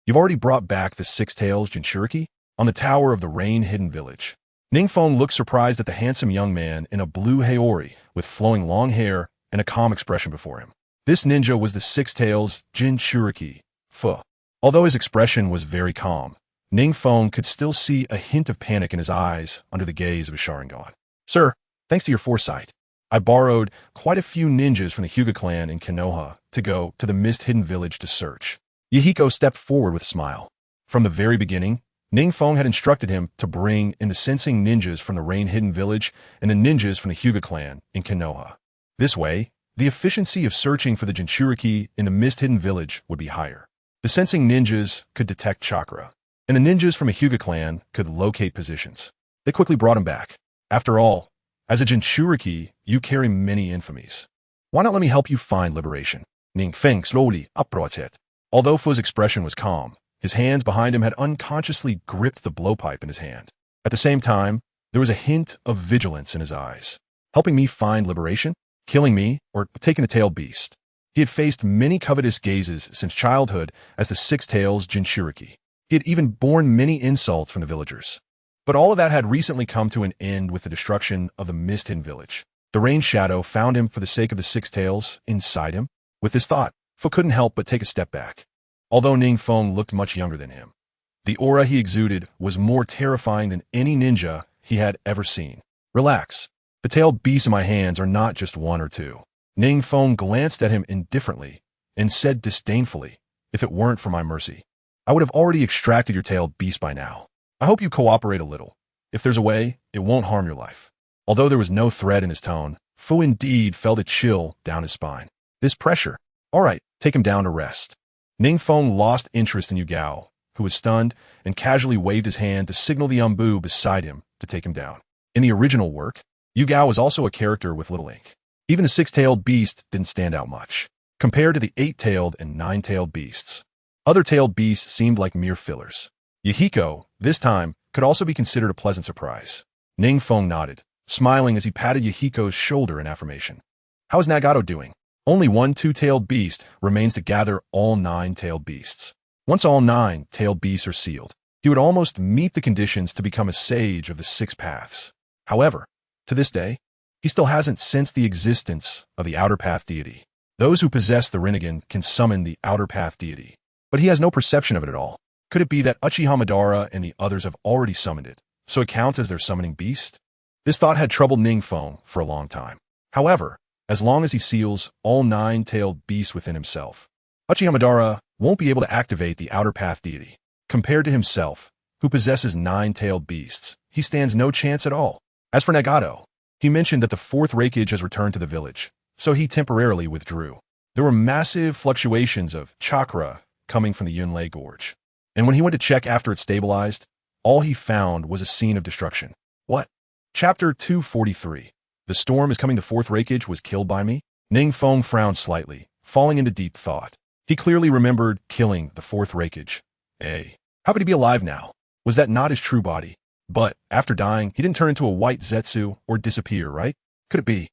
You've already brought back the Six Tails Jinchuriki on the tower of the Rain Hidden Village. NingFeng looked surprised at the handsome young man in a blue haori with flowing long hair and a calm expression before him. This ninja was the Six Tails Jinchuriki, Fu. Although his expression was very calm, NingFeng could still see a hint of panic in his eyes under the gaze of his Sharingan. Sir, thanks to your foresight, I borrowed quite a few ninjas from the Hyuga clan in Konoha to go to the Mist Hidden Village to search. Yahiko stepped forward with a smile. From the very beginning, NingFeng had instructed him to bring in the sensing ninjas from the Rain Hidden Village and the ninjas from the Hyuga clan in Konoha. This way, the efficiency of searching for the Jinchuriki in the Mist Hidden Village would be higher. The sensing ninjas could detect chakra, and the ninjas from a Hyuga clan could locate positions. They quickly brought him back. After all, as a Jinchuriki, you carry many infamies. Why not let me help you find liberation? NingFeng slowly approached it. Although Fu's expression was calm, his hands behind him had unconsciously gripped the blowpipe in his hand. At the same time, there was a hint of vigilance in his eyes. Helping me find liberation? Killing me? Or taking the tailed beast? He had faced many covetous gazes since childhood as the Six Tails Jinchuriki. He had even borne many insults from the villagers. But all of that had recently come to an end with the destruction of the Mist Hidden Village. The Rain Shadow found him for the sake of the Six Tails inside him. With this thought, Fu couldn't help but take a step back. Although NingFeng looked much younger than him, the aura he exuded was more terrifying than any ninja he had ever seen. Relax. The tailed beasts in my hands are not just 1 or 2. NingFeng glanced at him indifferently and said disdainfully, if it weren't for my mercy, I would have already extracted your tailed beast by now. I hope you cooperate a little. If there's a way, it won't harm your life. Although there was no threat in his tone, Fu indeed felt a chill down his spine. This pressure. All right, take him down to rest. NingFeng lost interest in Hyuga, who was stunned, and casually waved his hand to signal the Umbu beside him to take him down. In the original work, Hyuga was also a character with little ink. Even the six-tailed beast didn't stand out much, compared to the eight-tailed and nine-tailed beasts. Other tailed beasts seemed like mere fillers. Yahiko, this time, could also be considered a pleasant surprise. NingFeng nodded, smiling as he patted Yahiko's shoulder in affirmation. How is Nagato doing? Only one two-tailed beast remains to gather all nine-tailed beasts. Once all nine-tailed beasts are sealed, he would almost meet the conditions to become a sage of the six paths. However, to this day, he still hasn't sensed the existence of the Outer Path deity. Those who possess the Rinnegan can summon the Outer Path deity, but he has no perception of it at all. Could it be that Uchiha Madara and the others have already summoned it, so it counts as their summoning beast? This thought had troubled NingFeng for a long time. However, as long as he seals all nine-tailed beasts within himself, Uchiha Madara won't be able to activate the Outer Path deity. Compared to himself, who possesses nine-tailed beasts, he stands no chance at all. As for Nagato, he mentioned that the fourth Raikage has returned to the village, so he temporarily withdrew. There were massive fluctuations of chakra coming from the Yunlei Gorge, and when he went to check after it stabilized, all he found was a scene of destruction. What? Chapter 243. The storm is coming. The fourth Raikage was killed by me? NingFeng frowned slightly, falling into deep thought. He clearly remembered killing the fourth Raikage. How could he be alive now? Was that not his true body? But, after dying, he didn't turn into a white Zetsu or disappear, right? Could it be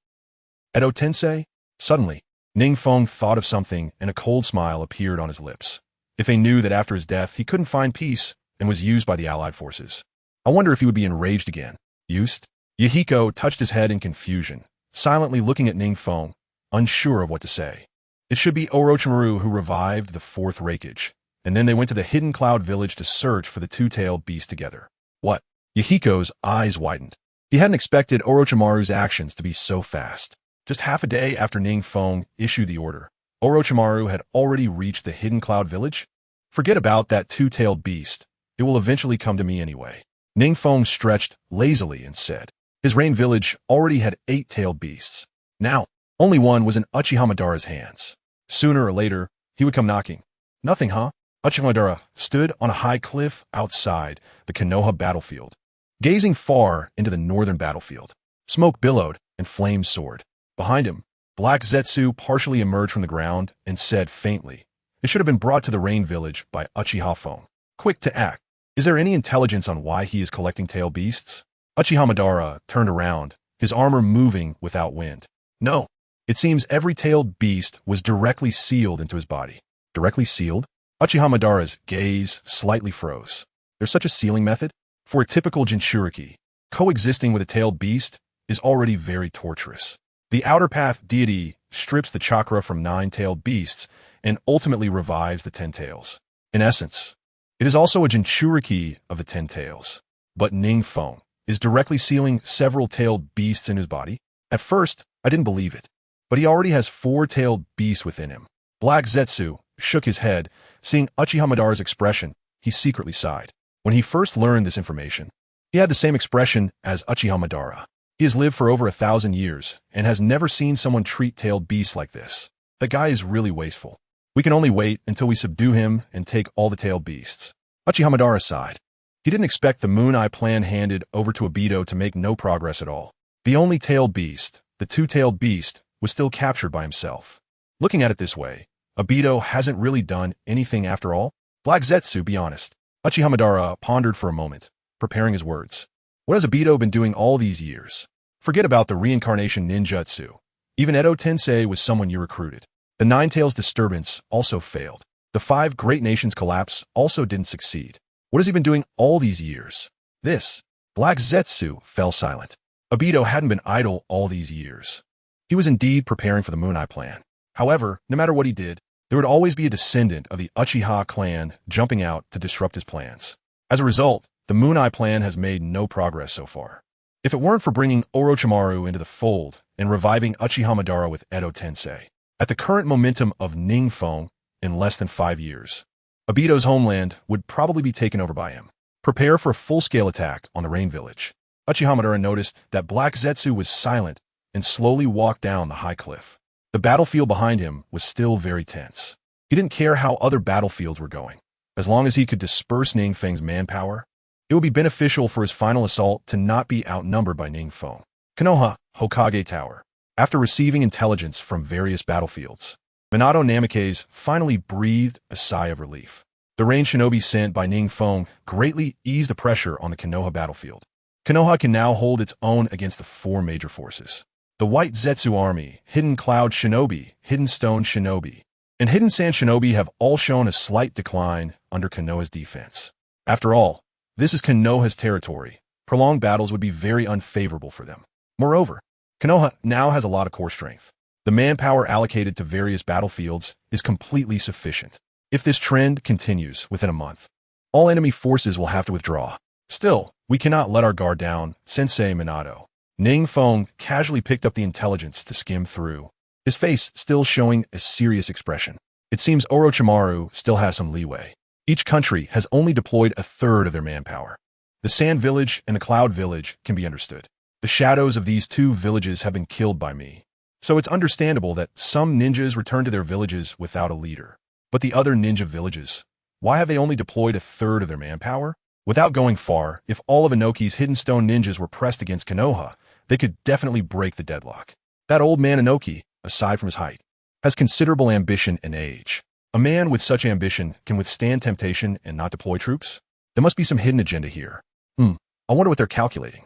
Edo Tensei? Suddenly, NingFeng thought of something and a cold smile appeared on his lips. If they knew that after his death he couldn't find peace and was used by the Allied forces, I wonder if he would be enraged again. Used? Yahiko touched his head in confusion, silently looking at NingFeng, unsure of what to say. It should be Orochimaru who revived the fourth Raikage, and then they went to the Hidden Cloud village to search for the two-tailed beast together. What? Yahiko's eyes widened. He hadn't expected Orochimaru's actions to be so fast. Just half a day after NingFeng issued the order, Orochimaru had already reached the Hidden Cloud village? Forget about that two-tailed beast. It will eventually come to me anyway. NingFeng stretched lazily and said. His Rain village already had 8-tailed beasts. Now, only one was in Uchiha Madara's hands. Sooner or later, he would come knocking. Nothing, huh? Uchiha Madara stood on a high cliff outside the Konoha battlefield, gazing far into the northern battlefield. Smoke billowed and flames soared. Behind him, Black Zetsu partially emerged from the ground and said faintly, "It should have been brought to the Rain village by Uchiha Feng. Quick to act. Is there any intelligence on why he is collecting tail beasts?" Uchiha Madara turned around, his armor moving without wind. No. It seems every tailed beast was directly sealed into his body. Directly sealed? Uchiha Madara's gaze slightly froze. There's such a sealing method? For a typical Jinchuriki, coexisting with a tailed beast is already very torturous. The Outer Path deity strips the chakra from 9-tailed beasts and ultimately revives the 10 tails. In essence, it is also a Jinchuriki of the 10 tails. But NingFeng is directly sealing several tailed beasts in his body. At first, I didn't believe it, but he already has 4 tailed beasts within him. Black Zetsu shook his head. Seeing Uchiha Madara's expression, he secretly sighed. When he first learned this information, he had the same expression as Uchiha Madara. He has lived for over 1,000 years and has never seen someone treat tailed beasts like this. The guy is really wasteful. We can only wait until we subdue him and take all the tailed beasts. Uchiha Madara sighed. He didn't expect the Moon Eye plan handed over to Obito to make no progress at all. The only tailed beast, the two-tailed beast, was still captured by himself. Looking at it this way, Obito hasn't really done anything after all? Black Zetsu, be honest. Uchiha Madara pondered for a moment, preparing his words. What has Obito been doing all these years? Forget about the reincarnation ninjutsu. Even Edo Tensei was someone you recruited. The Nine Tails disturbance also failed. The 5 great nations collapse also didn't succeed. What has he been doing all these years? This. Black Zetsu fell silent. Obito hadn't been idle all these years. He was indeed preparing for the Moon Eye plan. However, no matter what he did, there would always be a descendant of the Uchiha clan jumping out to disrupt his plans. As a result, the Moon Eye plan has made no progress so far. If it weren't for bringing Orochimaru into the fold and reviving Uchiha Madara with Edo Tensei, at the current momentum of NingFeng in less than 5 years, Obito's homeland would probably be taken over by him. Prepare for a full-scale attack on the Rain Village. Uchiha Madara noticed that Black Zetsu was silent and slowly walked down the high cliff. The battlefield behind him was still very tense. He didn't care how other battlefields were going. As long as he could disperse NingFeng's manpower, it would be beneficial for his final assault to not be outnumbered by NingFeng. Konoha, Hokage Tower. After receiving intelligence from various battlefields, Minato Namikaze finally breathed a sigh of relief. The rain shinobi sent by NingFeng greatly eased the pressure on the Konoha battlefield. Konoha can now hold its own against the four major forces: the White Zetsu Army, Hidden Cloud Shinobi, Hidden Stone Shinobi, and Hidden Sand Shinobi have all shown a slight decline under Konoha's defense. After all, this is Konoha's territory. Prolonged battles would be very unfavorable for them. Moreover, Konoha now has a lot of core strength. The manpower allocated to various battlefields is completely sufficient. If this trend continues within a month, all enemy forces will have to withdraw. Still, we cannot let our guard down, Sensei Minato. NingFeng casually picked up the intelligence to skim through, his face still showing a serious expression. It seems Orochimaru still has some leeway. Each country has only deployed a third of their manpower. The Sand Village and the Cloud Village can be understood. The shadows of these two villages have been killed by me, so it's understandable that some ninjas return to their villages without a leader. But the other ninja villages, why have they only deployed a third of their manpower? Without going far, if all of Inoki's Hidden Stone ninjas were pressed against Konoha, they could definitely break the deadlock. That old man Inoki, aside from his height, has considerable ambition and age. A man with such ambition can withstand temptation and not deploy troops? There must be some hidden agenda here. I wonder what they're calculating.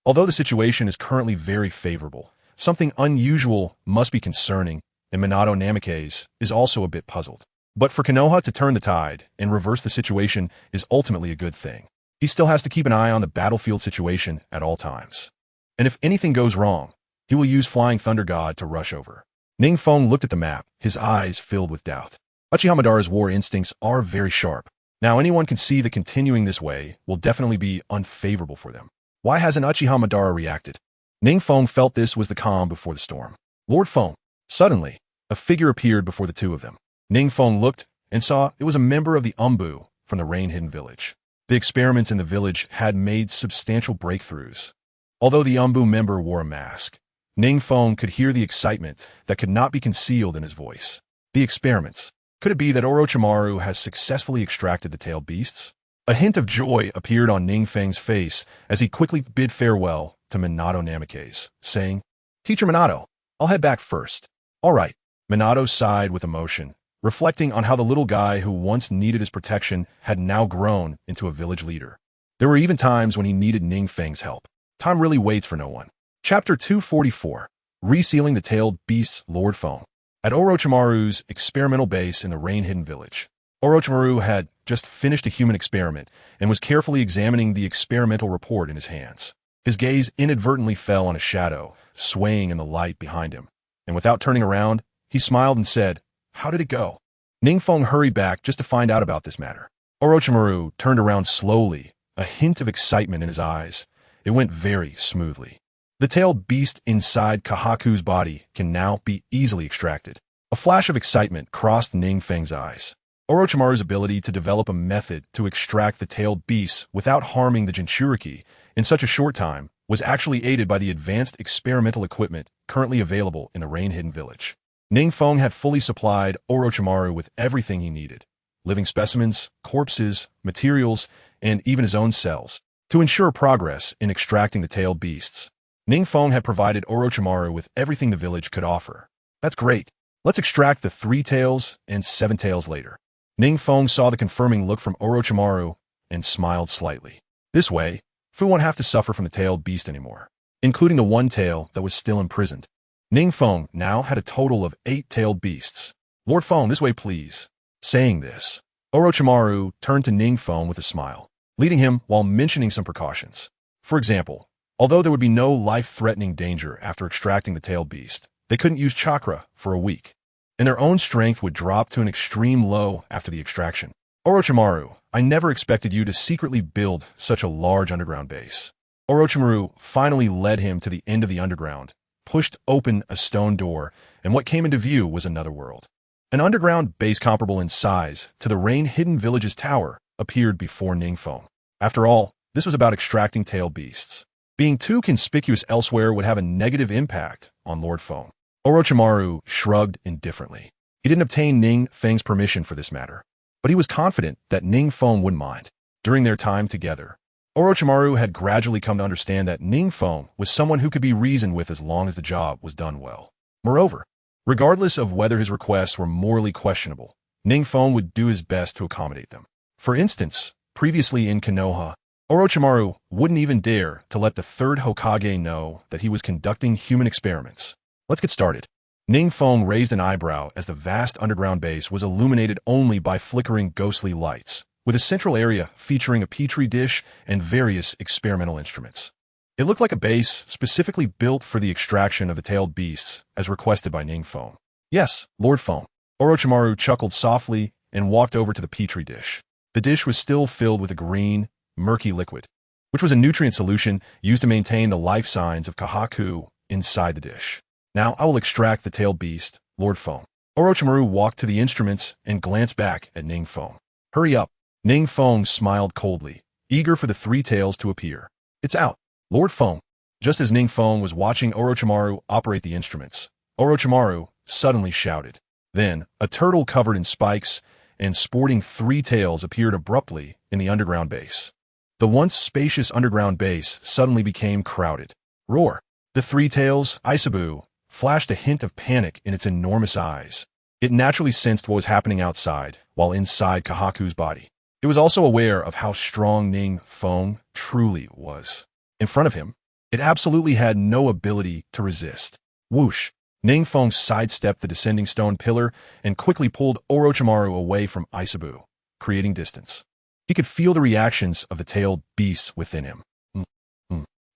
Although the situation is currently very favorable, something unusual must be concerning, and Minato Namikaze is also a bit puzzled. But for Konoha to turn the tide and reverse the situation is ultimately a good thing. He still has to keep an eye on the battlefield situation at all times. And if anything goes wrong, he will use Flying Thunder God to rush over. NingFeng looked at the map, his eyes filled with doubt. Uchiha Madara's war instincts are very sharp. Now anyone can see that continuing this way will definitely be unfavorable for them. Why hasn't Uchiha Madara reacted? NingFeng felt this was the calm before the storm. Lord Feng. Suddenly, a figure appeared before the two of them. NingFeng looked and saw it was a member of the Umbu from the Rain-Hidden Village. The experiments in the village had made substantial breakthroughs. Although the Umbu member wore a mask, NingFeng could hear the excitement that could not be concealed in his voice. The experiments. Could it be that Orochimaru has successfully extracted the tailed beasts? A hint of joy appeared on NingFeng's face as he quickly bid farewell to Minato Namikaze, saying, "Teacher Minato, I'll head back first." "All right." Minato sighed with emotion, reflecting on how the little guy who once needed his protection had now grown into a village leader. There were even times when he needed NingFeng's help. Time really waits for no one. Chapter 244, Resealing the Tailed Beasts. Lord Feng. At Orochimaru's experimental base in the Rain-Hidden Village, Orochimaru had just finished a human experiment and was carefully examining the experimental report in his hands. His gaze inadvertently fell on a shadow, swaying in the light behind him, and without turning around, he smiled and said, "How did it go?" NingFeng hurried back just to find out about this matter. Orochimaru turned around slowly, a hint of excitement in his eyes. It went very smoothly. The tailed beast inside Kahaku's body can now be easily extracted. A flash of excitement crossed NingFeng's eyes. Orochimaru's ability to develop a method to extract the tailed beasts without harming the Jinchuriki in such a short time was actually aided by the advanced experimental equipment currently available in the Rain-Hidden Village. NingFeng had fully supplied Orochimaru with everything he needed: living specimens, corpses, materials, and even his own cells, to ensure progress in extracting the tailed beasts. NingFeng had provided Orochimaru with everything the village could offer. That's great. Let's extract the 3 tails and 7 tails later. NingFeng saw the confirming look from Orochimaru and smiled slightly. This way, Fu won't have to suffer from the tailed beast anymore, including the 1 tail that was still imprisoned. NingFeng now had a total of 8 tailed beasts. "Lord Feng, this way please." Saying this, Orochimaru turned to NingFeng with a smile, leading him while mentioning some precautions. For example, although there would be no life-threatening danger after extracting the tailed beast, they couldn't use chakra for a week, and their own strength would drop to an extreme low after the extraction. "Orochimaru, I never expected you to secretly build such a large underground base." Orochimaru finally led him to the end of the underground, pushed open a stone door, and what came into view was another world. An underground base comparable in size to the Rain-Hidden Village's tower appeared before NingFeng. After all, this was about extracting tailed beasts. Being too conspicuous elsewhere would have a negative impact on Lord Feng. Orochimaru shrugged indifferently. He didn't obtain NingFeng's permission for this matter, but he was confident that NingFeng wouldn't mind. During their time together, Orochimaru had gradually come to understand that NingFeng was someone who could be reasoned with as long as the job was done well. Moreover, regardless of whether his requests were morally questionable, NingFeng would do his best to accommodate them. For instance, previously in Konoha, Orochimaru wouldn't even dare to let the third Hokage know that he was conducting human experiments. Let's get started. NingFeng raised an eyebrow as the vast underground base was illuminated only by flickering ghostly lights, with a central area featuring a petri dish and various experimental instruments. It looked like a base specifically built for the extraction of the tailed beasts, as requested by NingFeng. Yes, Lord Feng. Orochimaru chuckled softly and walked over to the petri dish. The dish was still filled with a green, murky liquid, which was a nutrient solution used to maintain the life signs of Kahaku inside the dish. Now I will extract the tailed beast, Lord Feng. Orochimaru walked to the instruments and glanced back at NingFeng. Hurry up. NingFeng smiled coldly, eager for the three tails to appear. It's out, Lord Feng. Just as NingFeng was watching Orochimaru operate the instruments, Orochimaru suddenly shouted. Then, a turtle covered in spikes and sporting three tails appeared abruptly in the underground base. The once spacious underground base suddenly became crowded. Roar! The three tails, Isabu, flashed a hint of panic in its enormous eyes. It naturally sensed what was happening outside, while inside Kahaku's body. It was also aware of how strong NingFeng truly was. In front of him, it absolutely had no ability to resist. Whoosh! NingFeng sidestepped the descending stone pillar and quickly pulled Orochimaru away from Isabu, creating distance. He could feel the reactions of the tailed beasts within him.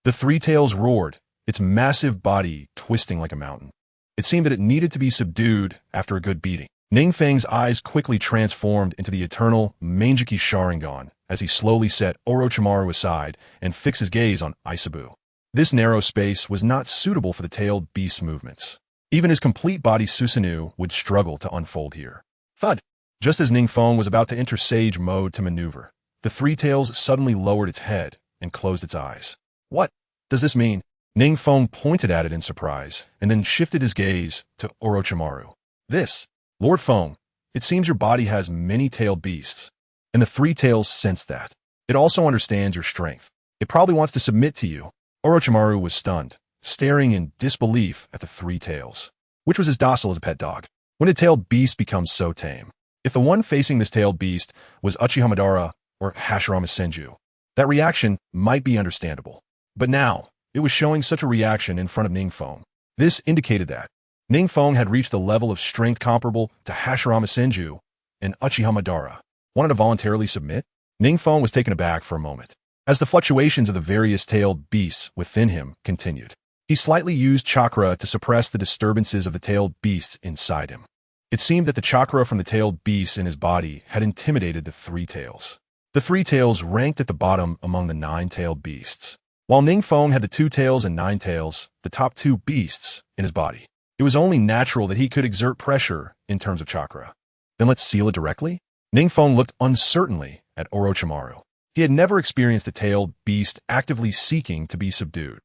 The three tails roared, its massive body twisting like a mountain. It seemed that it needed to be subdued after a good beating. NingFeng's eyes quickly transformed into the eternal Mangeki Sharingan as he slowly set Orochimaru aside and fixed his gaze on Isabu. This narrow space was not suitable for the tailed beast's movements. Even his complete body Susanoo would struggle to unfold here. Thud! Just as NingFeng was about to enter Sage mode to maneuver, the three tails suddenly lowered its head and closed its eyes. What does this mean? NingFeng pointed at it in surprise and then shifted his gaze to Orochimaru. This, Lord Feng, it seems your body has many tailed beasts, and the three tails sense that. It also understands your strength. It probably wants to submit to you. Orochimaru was stunned, staring in disbelief at the three tails, which was as docile as a pet dog. When a tailed beast becomes so tame? If the one facing this tailed beast was Uchiha Madara or Hashirama Senju, that reaction might be understandable. But now, it was showing such a reaction in front of NingFeng. This indicated that NingFeng had reached a level of strength comparable to Hashirama Senju and Uchiha Madara. Wanted to voluntarily submit? NingFeng was taken aback for a moment, as the fluctuations of the various tailed beasts within him continued. He slightly used chakra to suppress the disturbances of the tailed beasts inside him. It seemed that the chakra from the tailed beasts in his body had intimidated the three tails. The three tails ranked at the bottom among the nine-tailed beasts. While NingFeng had the two tails and nine tails, the top two beasts in his body. It was only natural that he could exert pressure in terms of chakra. Then let's seal it directly? NingFeng looked uncertainly at Orochimaru. He had never experienced a tailed beast actively seeking to be subdued.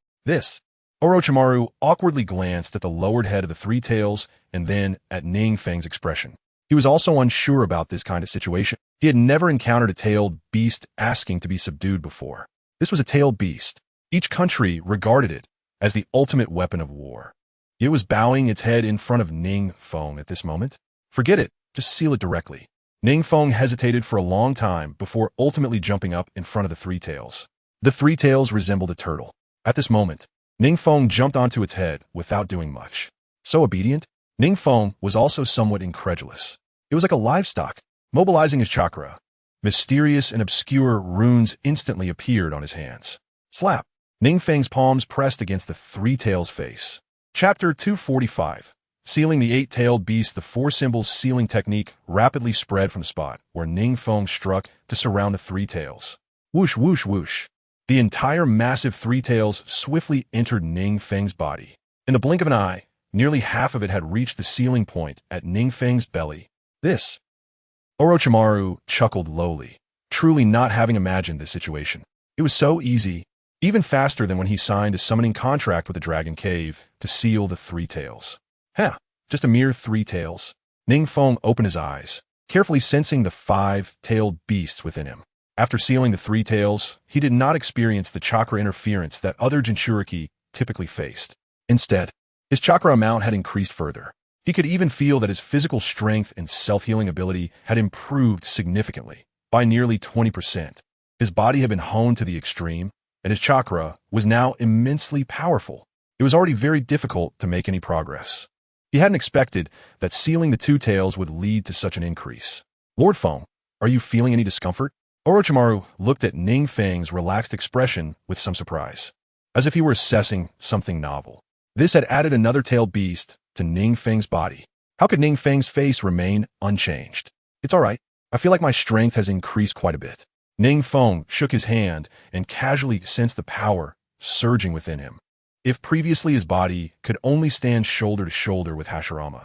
Orochimaru awkwardly glanced at the lowered head of the three tails and then at NingFeng's expression. He was also unsure about this kind of situation. He had never encountered a tailed beast asking to be subdued before. This was a tailed beast. Each country regarded it as the ultimate weapon of war. It was bowing its head in front of NingFeng at this moment. Forget it, just seal it directly. NingFeng hesitated for a long time before ultimately jumping up in front of the three tails. The three tails resembled a turtle. At this moment, NingFeng jumped onto its head without doing much. So obedient? NingFeng was also somewhat incredulous. It was like a livestock, mobilizing his chakra. Mysterious and obscure runes instantly appeared on his hands. Slap! NingFeng's palms pressed against the three tails' face. Chapter 245. Sealing the eight-tailed beast. The four symbols sealing technique rapidly spread from the spot where NingFeng struck to surround the three tails. Whoosh, whoosh, whoosh. The entire massive three tails swiftly entered NingFeng's body. In the blink of an eye, nearly half of it had reached the sealing point at NingFeng's belly. Orochimaru chuckled lowly, truly not having imagined this situation. It was so easy, even faster than when he signed a summoning contract with the Dragon Cave to seal the three tails. Just a mere three tails. NingFeng opened his eyes, carefully sensing the five-tailed beasts within him. After sealing the three tails, he did not experience the chakra interference that other Jinchuriki typically faced. Instead, his chakra amount had increased further. He could even feel that his physical strength and self-healing ability had improved significantly, by nearly 20%. His body had been honed to the extreme, and his chakra was now immensely powerful. It was already very difficult to make any progress. He hadn't expected that sealing the two tails would lead to such an increase. Lord Feng, are you feeling any discomfort? Orochimaru looked at NingFeng's relaxed expression with some surprise, as if he were assessing something novel. This had added another tailed beast to NingFeng's body. How could NingFeng's face remain unchanged? It's all right. I feel like my strength has increased quite a bit. NingFeng shook his hand and casually sensed the power surging within him. If previously his body could only stand shoulder to shoulder with Hashirama,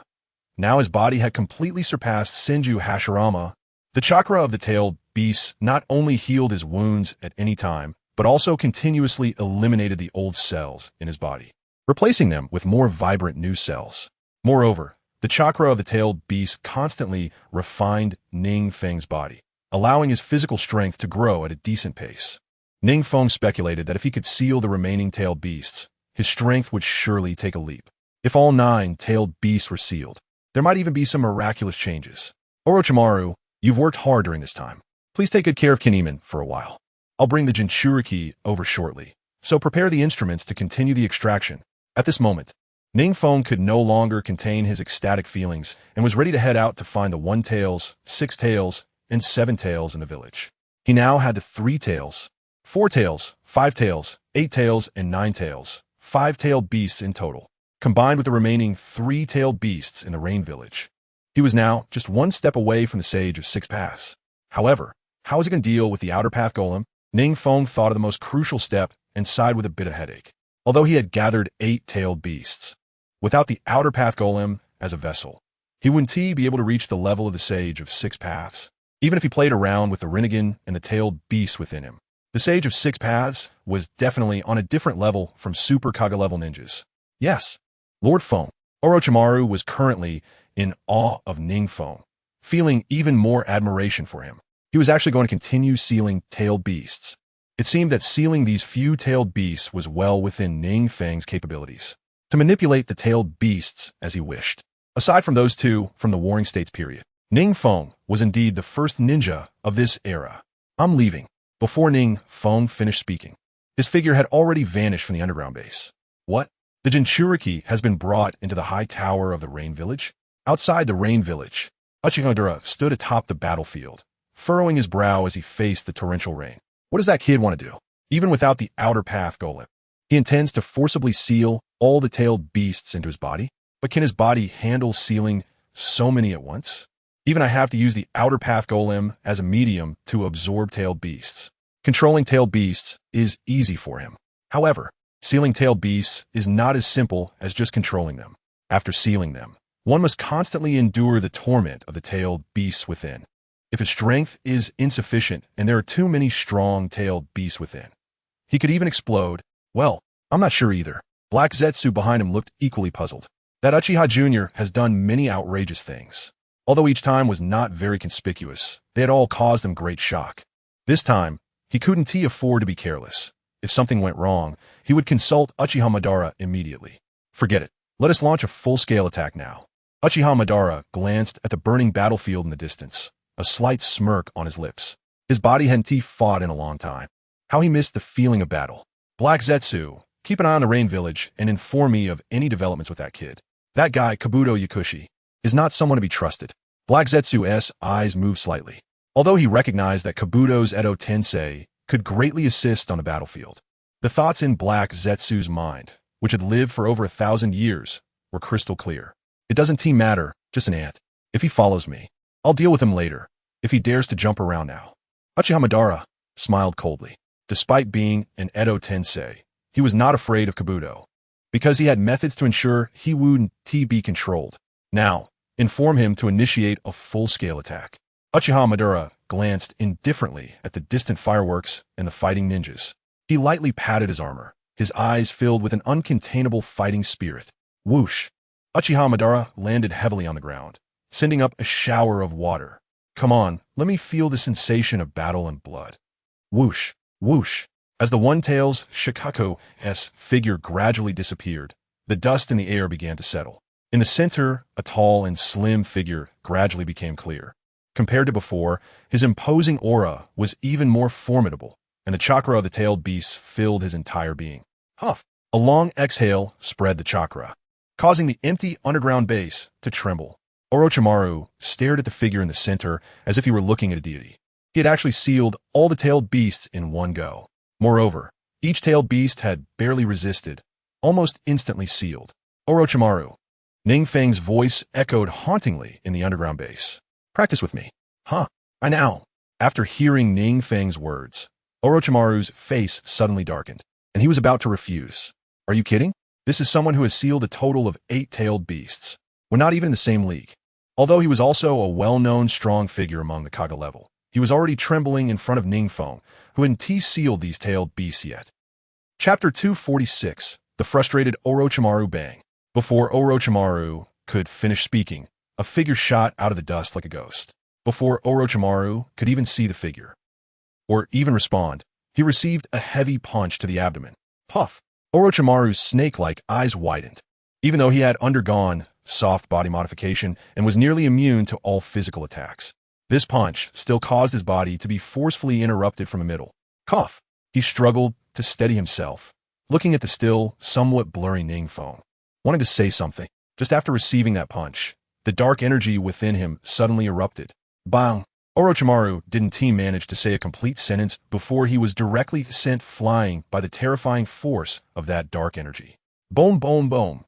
now his body had completely surpassed Senju Hashirama. The chakra of the tailed beast not only healed his wounds at any time, but also continuously eliminated the old cells in his body, replacing them with more vibrant new cells. Moreover, the chakra of the tailed beast constantly refined NingFeng's body, allowing his physical strength to grow at a decent pace. NingFeng speculated that if he could seal the remaining tailed beasts, his strength would surely take a leap. If all 9 tailed beasts were sealed, there might even be some miraculous changes. Orochimaru, you've worked hard during this time. Please take good care of Kinemon for a while. I'll bring the Jinchuriki over shortly, so prepare the instruments to continue the extraction. At this moment, NingFeng could no longer contain his ecstatic feelings and was ready to head out to find the 1 tails, 6 tails, and 7 tails in the village. He now had the 3 tails, 4 tails, 5 tails, 8 tails, and 9 tails, 5-tailed beasts in total, combined with the remaining 3-tailed beasts in the Rain Village. He was now just 1 step away from the Sage of 6 Paths. However, how was he going to deal with the Outer Path Golem? NingFeng thought of the most crucial step and sighed with a bit of headache. Although he had gathered 8-tailed beasts, without the Outer Path Golem as a vessel, he wouldn't be able to reach the level of the Sage of 6 Paths, even if he played around with the Rinnegan and the tailed beasts within him. The Sage of 6 Paths was definitely on a different level from Super Kage-level ninjas. Yes, Lord Feng. Orochimaru was currently in awe of NingFeng, feeling even more admiration for him. He was actually going to continue sealing tailed beasts. It seemed that sealing these few tailed beasts was well within NingFeng's capabilities, to manipulate the tailed beasts as he wished. Aside from those 2 from the Warring States period, NingFeng was indeed the first ninja of this era. I'm leaving. Before NingFeng finished speaking, his figure had already vanished from the underground base. What? The Jinchuriki has been brought into the high tower of the Rain Village? Outside the Rain Village, Uchiha stood atop the battlefield, furrowing his brow as he faced the torrential rain. What does that kid want to do? Even without the Outer Path Golem, he intends to forcibly seal all the tailed beasts into his body? But can his body handle sealing so many at once? Even I have to use the Outer Path Golem as a medium to absorb tailed beasts. Controlling tailed beasts is easy for him. However, sealing tailed beasts is not as simple as just controlling them. After sealing them, one must constantly endure the torment of the tailed beasts within. If his strength is insufficient and there are too many strong tailed beasts within, he could even explode. Well, I'm not sure either. Black Zetsu behind him looked equally puzzled. That Uchiha Jr. has done many outrageous things. Although each time was not very conspicuous, they had all caused him great shock. This time, he couldn't afford to be careless. If something went wrong, he would consult Uchiha Madara immediately. Forget it. Let us launch a full-scale attack now. Uchiha Madara glanced at the burning battlefield in the distance, a slight smirk on his lips. His body hadn't fought in a long time. How he missed the feeling of battle. Black Zetsu, keep an eye on the Rain Village and inform me of any developments with that kid. That guy, Kabuto Yakushi, is not someone to be trusted. Black Zetsu's eyes moved slightly, although he recognized that Kabuto's Edo Tensei could greatly assist on the battlefield. The thoughts in Black Zetsu's mind, which had lived for over 1,000 years, were crystal clear. It doesn't matter, just an ant. If he follows me, I'll deal with him later, if he dares to jump around now. Uchiha Madara smiled coldly. Despite being an Edo Tensei, he was not afraid of Kabuto, because he had methods to ensure he wouldn't be controlled. Now, inform him to initiate a full-scale attack. Uchiha Madara glanced indifferently at the distant fireworks and the fighting ninjas. He lightly patted his armor, his eyes filled with an uncontainable fighting spirit. Whoosh! Uchiha Madara landed heavily on the ground, sending up a shower of water. Come on, let me feel the sensation of battle and blood. Whoosh! Whoosh! As the One-Tails Shikaku's figure gradually disappeared, the dust in the air began to settle. In the center, a tall and slim figure gradually became clear. Compared to before, his imposing aura was even more formidable, and the chakra of the tailed beast filled his entire being. Huff! A long exhale spread the chakra, causing the empty underground base to tremble. Orochimaru stared at the figure in the center as if he were looking at a deity. He had actually sealed all the tailed beasts in one go. Moreover, each tailed beast had barely resisted, almost instantly sealed. Orochimaru. NingFeng's voice echoed hauntingly in the underground base. Practice with me. Huh, I know. After hearing NingFeng's words, Orochimaru's face suddenly darkened, and he was about to refuse. Are you kidding? This is someone who has sealed a total of 8 tailed beasts. We're not even in the same league. Although he was also a well-known strong figure among the Kaga level, he was already trembling in front of NingFeng, who hadn't sealed these tailed beasts yet. Chapter 246. The Frustrated Orochimaru Bang. Before Orochimaru could finish speaking, a figure shot out of the dust like a ghost. Before Orochimaru could even see the figure, or even respond, he received a heavy punch to the abdomen. Puff! Orochimaru's snake-like eyes widened. Even though he had undergone soft body modification and was nearly immune to all physical attacks, this punch still caused his body to be forcefully interrupted from the middle. Cough! He struggled to steady himself, looking at the still somewhat blurry NingFeng, wanting to say something. Just after receiving that punch, the dark energy within him suddenly erupted. Bang! Orochimaru didn't manage to say a complete sentence before he was directly sent flying by the terrifying force of that dark energy. Boom, boom, boom.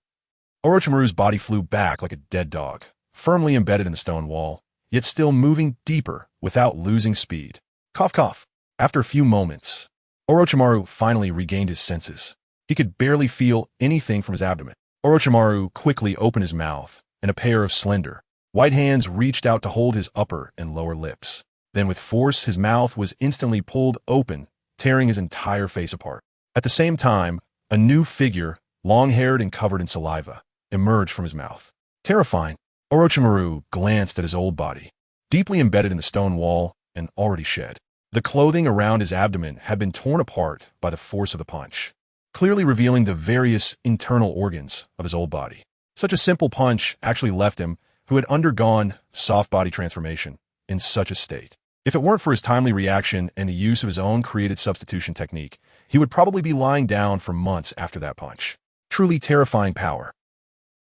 Orochimaru's body flew back like a dead dog, firmly embedded in the stone wall, yet still moving deeper without losing speed. Cough, cough. After a few moments, Orochimaru finally regained his senses. He could barely feel anything from his abdomen. Orochimaru quickly opened his mouth, and a pair of slender, white hands reached out to hold his upper and lower lips. Then with force, his mouth was instantly pulled open, tearing his entire face apart. At the same time, a new figure, long-haired and covered in saliva, emerged from his mouth. Terrifying, Orochimaru glanced at his old body, deeply embedded in the stone wall and already shed. The clothing around his abdomen had been torn apart by the force of the punch, clearly revealing the various internal organs of his old body. Such a simple punch actually left him, who had undergone soft body transformation, in such a state. If it weren't for his timely reaction and the use of his own created substitution technique, he would probably be lying down for months after that punch. Truly terrifying power.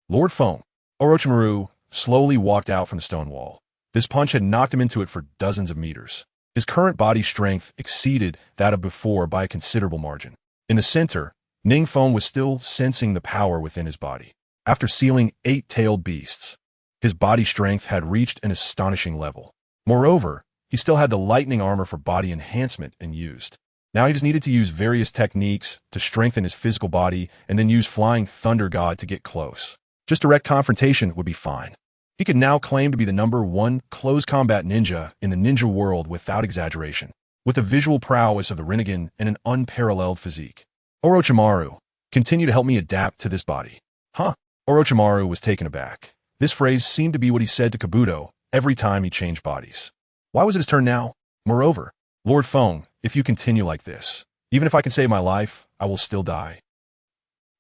Lord Feng. Orochimaru slowly walked out from the stone wall. This punch had knocked him into it for dozens of meters. His current body strength exceeded that of before by a considerable margin. In the center, NingFeng was still sensing the power within his body. After sealing 8 tailed beasts, his body strength had reached an astonishing level. Moreover, he still had the lightning armor for body enhancement unused. Now he just needed to use various techniques to strengthen his physical body and then use Flying Thunder God to get close. Just direct confrontation would be fine. He could now claim to be the #1 close combat ninja in the ninja world without exaggeration, with the visual prowess of the Rinnegan and an unparalleled physique. Orochimaru, continue to help me adapt to this body. Huh? Orochimaru was taken aback. This phrase seemed to be what he said to Kabuto every time he changed bodies. Why was it his turn now? Moreover, Lord Feng, if you continue like this, even if I can save my life, I will still die.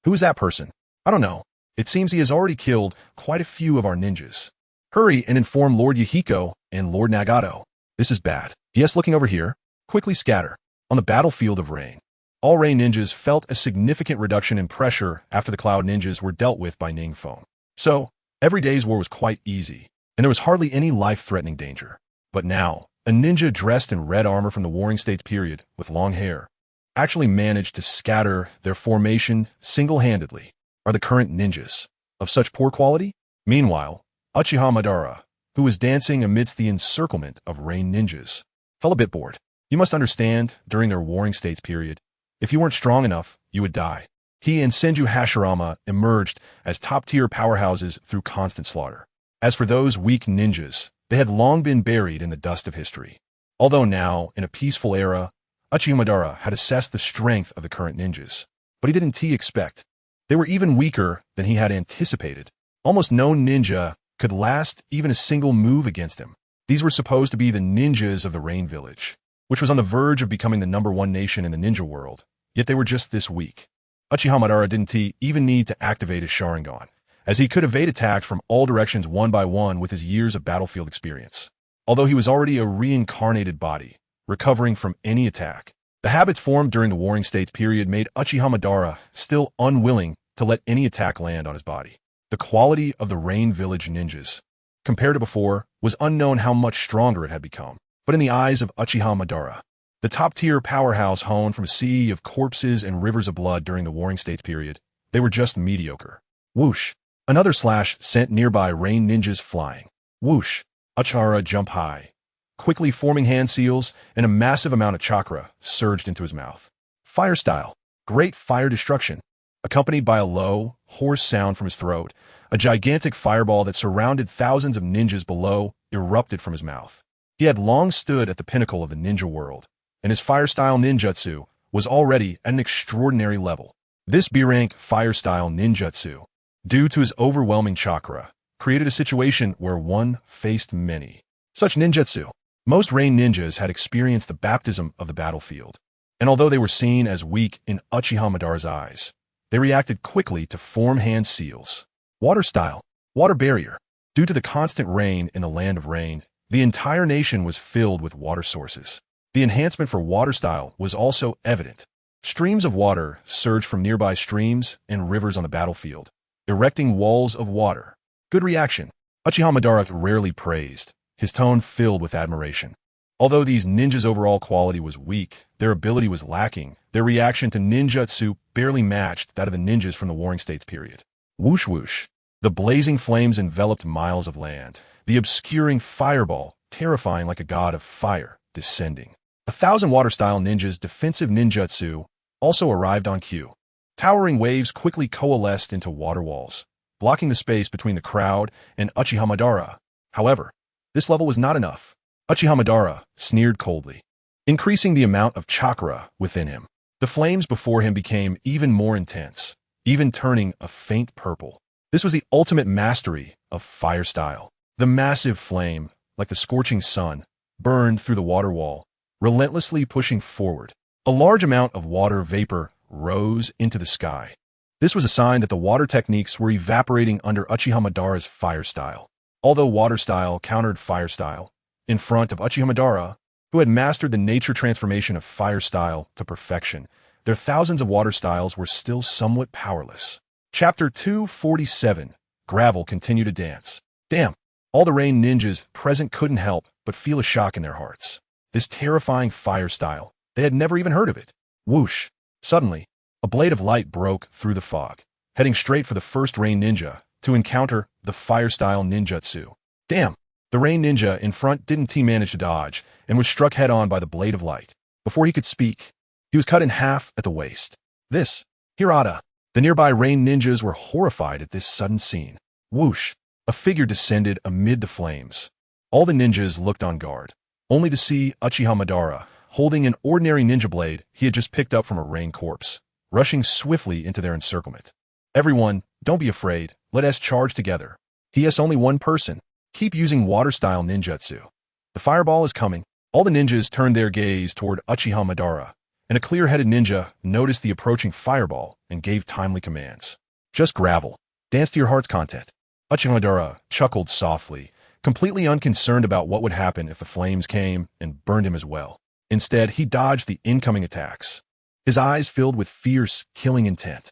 Who is that person? I don't know. It seems he has already killed quite a few of our ninjas. Hurry and inform Lord Yahiko and Lord Nagato. This is bad. Yes, looking over here. Quickly scatter. On the battlefield of Rain, all Rain ninjas felt a significant reduction in pressure after the Cloud ninjas were dealt with by NingFeng. So, every day's war was quite easy, and there was hardly any life-threatening danger. But now, a ninja dressed in red armor from the Warring States period, with long hair, actually managed to scatter their formation single-handedly. Are the current ninjas of such poor quality? Meanwhile, Uchiha Madara, who was dancing amidst the encirclement of Rain ninjas, felt a bit bored. You must understand, during their Warring States period, if you weren't strong enough, you would die. He and Senju Hashirama emerged as top-tier powerhouses through constant slaughter. As for those weak ninjas, they had long been buried in the dust of history. Although now, in a peaceful era, Uchiha Madara had assessed the strength of the current ninjas, but he didn't expect. They were even weaker than he had anticipated. Almost no ninja could last even a single move against him. These were supposed to be the ninjas of the Rain Village, which was on the verge of becoming the #1 nation in the ninja world, yet they were just this weak. Uchiha Madara didn't even need to activate his Sharingan, as he could evade attacks from all directions one by one with his years of battlefield experience. Although he was already a reincarnated body, recovering from any attack, the habits formed during the Warring States period made Uchiha Madara still unwilling to let any attack land on his body. The quality of the Rain Village ninjas, compared to before, was unknown how much stronger it had become. But in the eyes of Uchiha Madara, the top-tier powerhouse honed from a sea of corpses and rivers of blood during the Warring States period, they were just mediocre. Whoosh! Another slash sent nearby Rain ninjas flying. Whoosh! Uchiha jumped high, quickly forming hand seals, and a massive amount of chakra surged into his mouth. Fire style. Great fire destruction. Accompanied by a low, hoarse sound from his throat, a gigantic fireball that surrounded thousands of ninjas below erupted from his mouth. He had long stood at the pinnacle of the ninja world, and his fire-style ninjutsu was already at an extraordinary level. This B-rank fire-style ninjutsu, due to his overwhelming chakra, created a situation where one faced many. Such ninjutsu. Most Rain ninjas had experienced the baptism of the battlefield, and although they were seen as weak in Uchiha Madara's eyes, they reacted quickly to form hand seals. Water style. Water barrier. Due to the constant rain in the land of rain, the entire nation was filled with water sources. The enhancement for water style was also evident. Streams of water surged from nearby streams and rivers on the battlefield, erecting walls of water. Good reaction. Uchiha Madara rarely praised, his tone filled with admiration. Although these ninjas' overall quality was weak, their ability was lacking. Their reaction to ninjutsu barely matched that of the ninjas from the Warring States period. Whoosh whoosh. The blazing flames enveloped miles of land, the obscuring fireball, terrifying like a god of fire, descending. 1,000 water-style ninjas' defensive ninjutsu also arrived on cue. Towering waves quickly coalesced into water walls, blocking the space between the crowd and Uchiha Madara. However, this level was not enough. Uchiha Madara sneered coldly, increasing the amount of chakra within him. The flames before him became even more intense, even turning a faint purple. This was the ultimate mastery of fire style. The massive flame, like the scorching sun, burned through the water wall, relentlessly pushing forward. A large amount of water vapor rose into the sky. This was a sign that the water techniques were evaporating under Uchiha Madara's fire style. Although water style countered fire style, in front of Uchiha Madara, who had mastered the nature transformation of fire style to perfection, their thousands of water styles were still somewhat powerless. Chapter 247. Gravel continued to dance. Damn, all the Rain ninjas present couldn't help but feel a shock in their hearts. This terrifying fire style, they had never even heard of it. Whoosh! Suddenly, a blade of light broke through the fog, heading straight for the first Rain ninja to encounter the fire style ninjutsu. Damn! The Rain ninja in front didn't manage to dodge and was struck head-on by the blade of light. Before he could speak, he was cut in half at the waist. This, Hirata. The nearby Rain ninjas were horrified at this sudden scene. Whoosh! A figure descended amid the flames. All the ninjas looked on guard, only to see Uchiha Madara holding an ordinary ninja blade he had just picked up from a Rain corpse, rushing swiftly into their encirclement. Everyone, don't be afraid, let us charge together. He has only one person. Keep using water-style ninjutsu. The fireball is coming. All the ninjas turned their gaze toward Uchiha Madara, and a clear-headed ninja noticed the approaching fireball and gave timely commands. Just gravel. Dance to your heart's content. Uchiha Madara chuckled softly, completely unconcerned about what would happen if the flames came and burned him as well. Instead, he dodged the incoming attacks, his eyes filled with fierce, killing intent.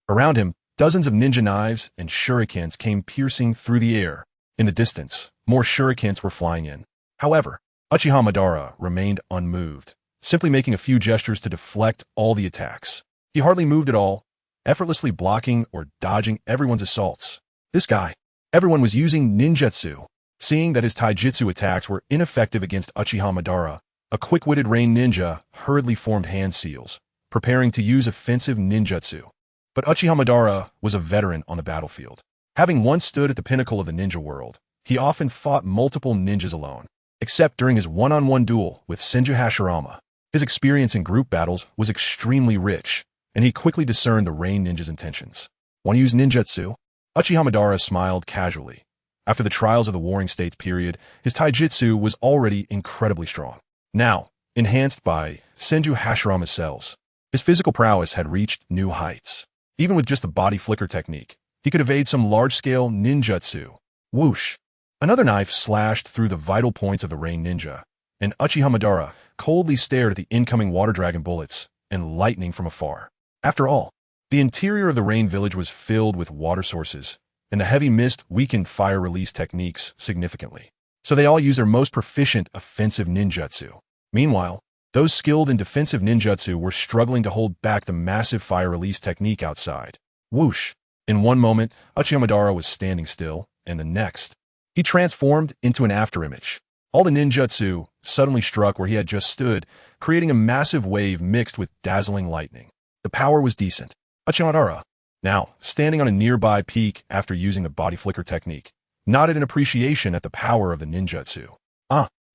Around him, dozens of ninja knives and shurikens came piercing through the air. In the distance, more shurikens were flying in. However, Uchiha Madara remained unmoved, simply making a few gestures to deflect all the attacks. He hardly moved at all, effortlessly blocking or dodging everyone's assaults. This guy. Everyone was using ninjutsu. Seeing that his taijutsu attacks were ineffective against Uchiha Madara, a quick-witted Rain ninja hurriedly formed hand seals, preparing to use offensive ninjutsu. But Uchiha Madara was a veteran on the battlefield. Having once stood at the pinnacle of the ninja world, he often fought multiple ninjas alone, except during his one-on-one duel with Senju Hashirama. His experience in group battles was extremely rich, and he quickly discerned the Rain Ninja's intentions. Want to use ninjutsu? Uchiha Madara smiled casually. After the trials of the Warring States period, his taijutsu was already incredibly strong. Now, enhanced by Senju Hashirama's cells, his physical prowess had reached new heights. Even with just the body flicker technique, he could evade some large-scale ninjutsu. Whoosh! Another knife slashed through the vital points of the Rain Ninja, and Uchiha Madara coldly stared at the incoming water dragon bullets and lightning from afar. After all, the interior of the Rain Village was filled with water sources, and the heavy mist weakened fire release techniques significantly. So they all used their most proficient offensive ninjutsu. Meanwhile, those skilled in defensive ninjutsu were struggling to hold back the massive fire release technique outside. Whoosh! In one moment, Uchiha Madara was standing still, and the next, he transformed into an afterimage. All the ninjutsu suddenly struck where he had just stood, creating a massive wave mixed with dazzling lightning. The power was decent. Uchiha Madara, now standing on a nearby peak after using the body flicker technique, nodded in appreciation at the power of the ninjutsu.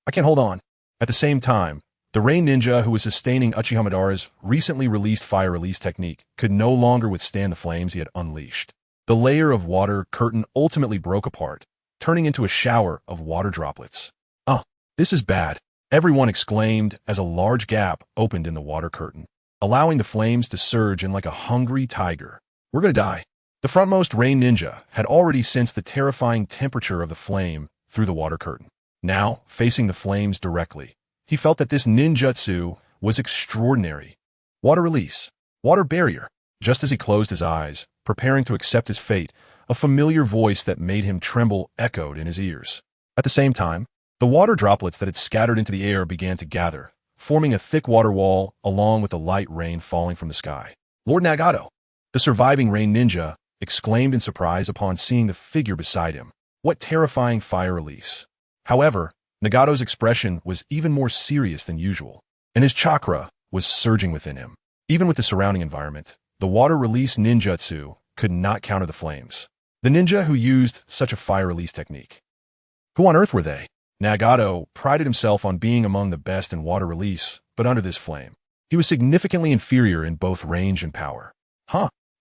I can't hold on. At the same time, the Rain Ninja who was sustaining Uchiha Madara's recently released fire release technique could no longer withstand the flames he had unleashed. The layer of water curtain ultimately broke apart, turning into a shower of water droplets. This is bad, everyone exclaimed as a large gap opened in the water curtain, allowing the flames to surge in like a hungry tiger. We're gonna die. The frontmost Rain Ninja had already sensed the terrifying temperature of the flame through the water curtain. Now, facing the flames directly, he felt that this ninjutsu was extraordinary. Water release. Water barrier. Just as he closed his eyes, preparing to accept his fate, a familiar voice that made him tremble echoed in his ears. At the same time, the water droplets that had scattered into the air began to gather, forming a thick water wall along with the light rain falling from the sky. Lord Nagato, the surviving Rain Ninja, exclaimed in surprise upon seeing the figure beside him. What terrifying fire release. However, Nagato's expression was even more serious than usual, and his chakra was surging within him. Even with the surrounding environment, the water release ninjutsu could not counter the flames. The ninja who used such a fire release technique. Who on earth were they? Nagato prided himself on being among the best in water release, but under this flame, he was significantly inferior in both range and power.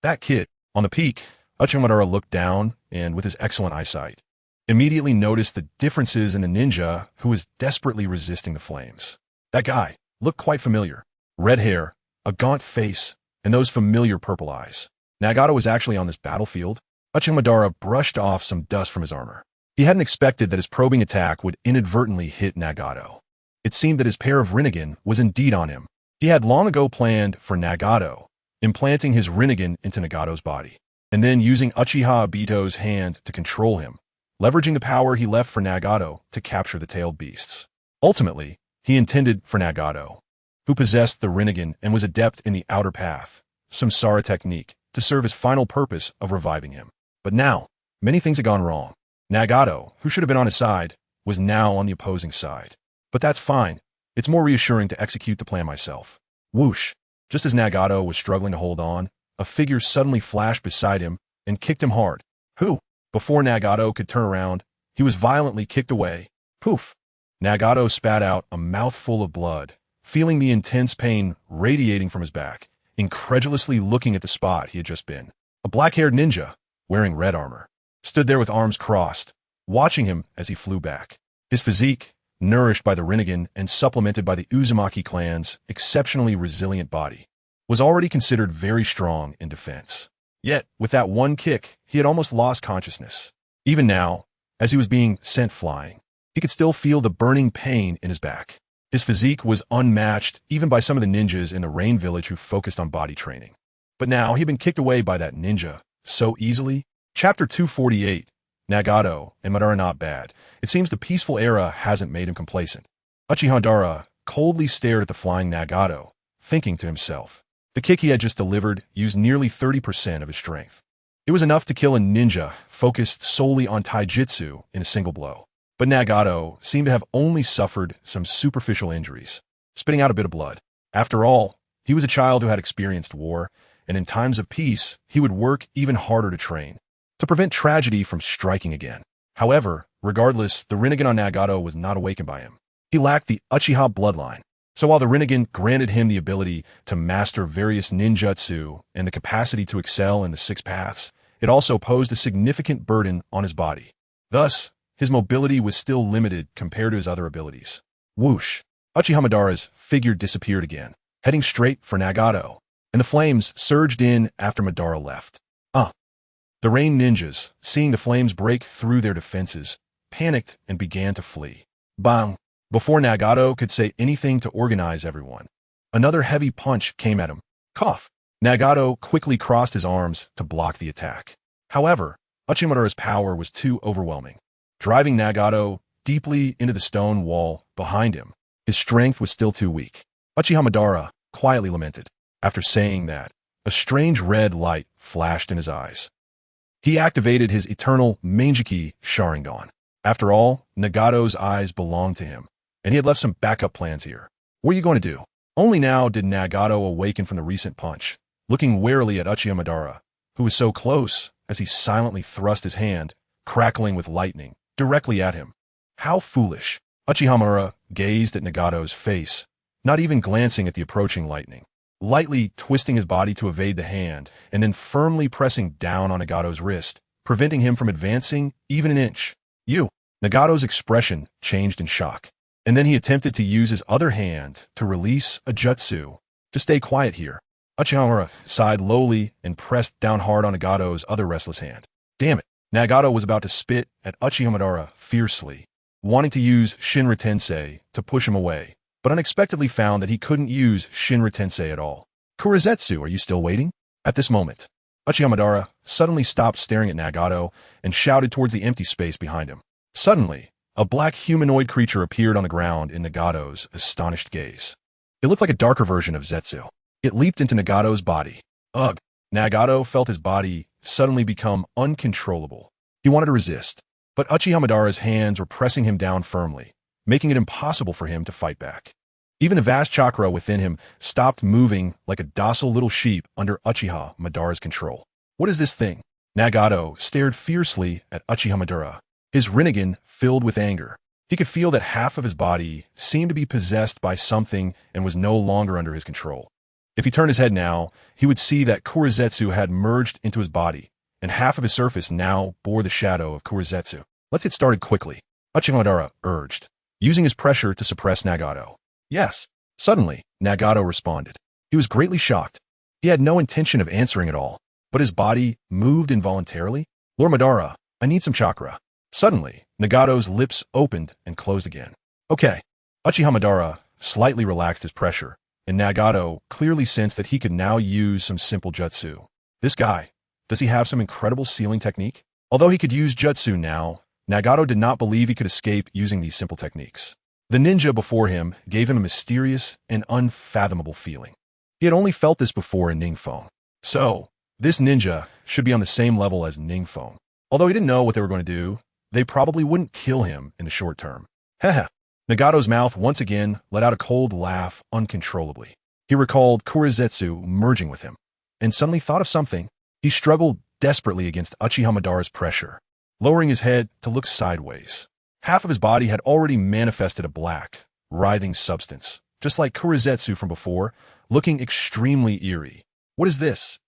That kid. On the peak, Uchiha Madara looked down and, with his excellent eyesight, immediately noticed the differences in the ninja who was desperately resisting the flames. That guy looked quite familiar. Red hair, a gaunt face, and those familiar purple eyes. Nagato was actually on this battlefield. Uchiha Madara brushed off some dust from his armor. He hadn't expected that his probing attack would inadvertently hit Nagato. It seemed that his pair of Rinnegan was indeed on him. He had long ago planned for Nagato, implanting his Rinnegan into Nagato's body, and then using Uchiha Obito's hand to control him, leveraging the power he left for Nagato to capture the tailed beasts. Ultimately, he intended for Nagato, who possessed the Rinnegan and was adept in the outer path, Samsara technique, to serve his final purpose of reviving him. But now, many things had gone wrong. Nagato, who should have been on his side, was now on the opposing side. But that's fine. It's more reassuring to execute the plan myself. Whoosh! Just as Nagato was struggling to hold on, a figure suddenly flashed beside him and kicked him hard. Who? Before Nagato could turn around, he was violently kicked away. Poof! Nagato spat out a mouthful of blood, feeling the intense pain radiating from his back, incredulously looking at the spot he had just been. A black-haired ninja, wearing red armor, stood there with arms crossed, watching him as he flew back. His physique, nourished by the Rinnegan and supplemented by the Uzumaki clan's exceptionally resilient body, was already considered very strong in defense. Yet, with that one kick, he had almost lost consciousness. Even now, as he was being sent flying, he could still feel the burning pain in his back. His physique was unmatched even by some of the ninjas in the Rain Village who focused on body training. But now he'd been kicked away by that ninja so easily. Chapter 248, Nagato and Madara not bad. It seems the peaceful era hasn't made him complacent. Uchiha Madara coldly stared at the flying Nagato, thinking to himself. The kick he had just delivered used nearly 30% of his strength. It was enough to kill a ninja focused solely on taijutsu in a single blow. But Nagato seemed to have only suffered some superficial injuries, spitting out a bit of blood. After all, he was a child who had experienced war, and in times of peace, he would work even harder to train, to prevent tragedy from striking again. However, regardless, the Rinnegan on Nagato was not awakened by him. He lacked the Uchiha bloodline. So while the Rinnegan granted him the ability to master various ninjutsu and the capacity to excel in the six paths, it also posed a significant burden on his body. Thus, his mobility was still limited compared to his other abilities. Whoosh! Uchiha Madara's figure disappeared again, heading straight for Nagato, and the flames surged in after Madara left. The Rain Ninjas, seeing the flames break through their defenses, panicked and began to flee. Bang! Before Nagato could say anything to organize everyone, another heavy punch came at him. Cough! Nagato quickly crossed his arms to block the attack. However, Uchimadara's power was too overwhelming, driving Nagato deeply into the stone wall behind him. His strength was still too weak. Uchiha Madara quietly lamented. After saying that, a strange red light flashed in his eyes. He activated his eternal Mangeki Sharingan. After all, Nagato's eyes belonged to him, and he had left some backup plans here. What are you going to do? Only now did Nagato awaken from the recent punch, looking warily at Uchiha Madara, who was so close as he silently thrust his hand, crackling with lightning, directly at him. How foolish! Uchiha Madara gazed at Nagato's face, not even glancing at the approaching lightning, lightly twisting his body to evade the hand, and then firmly pressing down on Nagato's wrist, preventing him from advancing even an inch. Nagato's expression changed in shock, and then he attempted to use his other hand to release a jutsu. To stay quiet here, Uchiha Madara sighed lowly and pressed down hard on Nagato's other restless hand. Damn it! Nagato was about to spit at Uchiha Madara fiercely, wanting to use Shinra Tensei to push him away, but unexpectedly found that he couldn't use Shinra Tensei at all. Kurizetsu, are you still waiting? At this moment, Uchiha Madara suddenly stopped staring at Nagato and shouted towards the empty space behind him. Suddenly, a black humanoid creature appeared on the ground in Nagato's astonished gaze. It looked like a darker version of Zetsu. It leaped into Nagato's body. Ugh! Nagato felt his body suddenly become uncontrollable. He wanted to resist, but Uchiha Madara's hands were pressing him down firmly, making it impossible for him to fight back. Even the vast chakra within him stopped moving like a docile little sheep under Uchiha Madara's control. What is this thing? Nagato stared fiercely at Uchiha Madara, his Rinnegan filled with anger. He could feel that half of his body seemed to be possessed by something and was no longer under his control. If he turned his head now, he would see that Kurizetsu had merged into his body, and half of his surface now bore the shadow of Kurizetsu. Let's get started quickly, Uchiha Madara urged, using his pressure to suppress Nagato. Yes. Suddenly, Nagato responded. He was greatly shocked. He had no intention of answering at all, but his body moved involuntarily. Lord Madara, I need some chakra. Suddenly, Nagato's lips opened and closed again. Okay. Uchiha Madara slightly relaxed his pressure, and Nagato clearly sensed that he could now use some simple jutsu. This guy, does he have some incredible sealing technique? Although he could use jutsu now, Nagato did not believe he could escape using these simple techniques. The ninja before him gave him a mysterious and unfathomable feeling. He had only felt this before in NingFeng. So, this ninja should be on the same level as NingFeng. Although he didn't know what they were going to do, they probably wouldn't kill him in the short term. Heh. Nagato's mouth once again let out a cold laugh uncontrollably. He recalled Kurizetsu merging with him, and suddenly thought of something. He struggled desperately against Uchiha Madara's pressure, lowering his head to look sideways. Half of his body had already manifested a black, writhing substance, just like Kurizetsu from before, looking extremely eerie. What is this?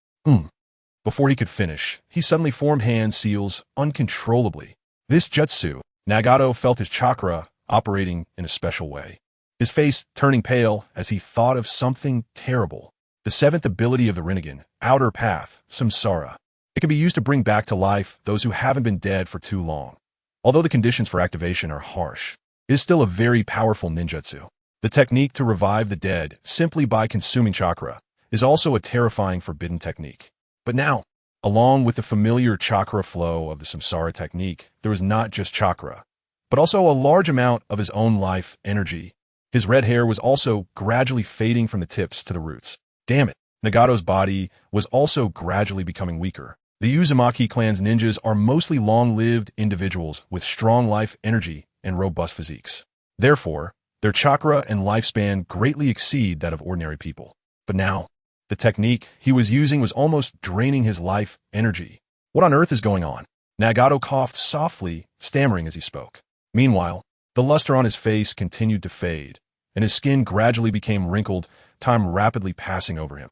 Before he could finish, he suddenly formed hand seals uncontrollably. This jutsu, Nagato felt his chakra operating in a special way, his face turning pale as he thought of something terrible. The seventh ability of the Rinnegan, Outer Path, Samsara. It can be used to bring back to life those who haven't been dead for too long. Although the conditions for activation are harsh, it is still a very powerful ninjutsu. The technique to revive the dead simply by consuming chakra is also a terrifying forbidden technique. But now, along with the familiar chakra flow of the Samsara technique, there was not just chakra, but also a large amount of his own life energy. His red hair was also gradually fading from the tips to the roots. Damn it, Nagato's body was also gradually becoming weaker. The Uzumaki clan's ninjas are mostly long-lived individuals with strong life energy and robust physiques. Therefore, their chakra and lifespan greatly exceed that of ordinary people. But now, the technique he was using was almost draining his life energy. What on earth is going on? Nagato coughed softly, stammering as he spoke. Meanwhile, the luster on his face continued to fade, and his skin gradually became wrinkled, time rapidly passing over him.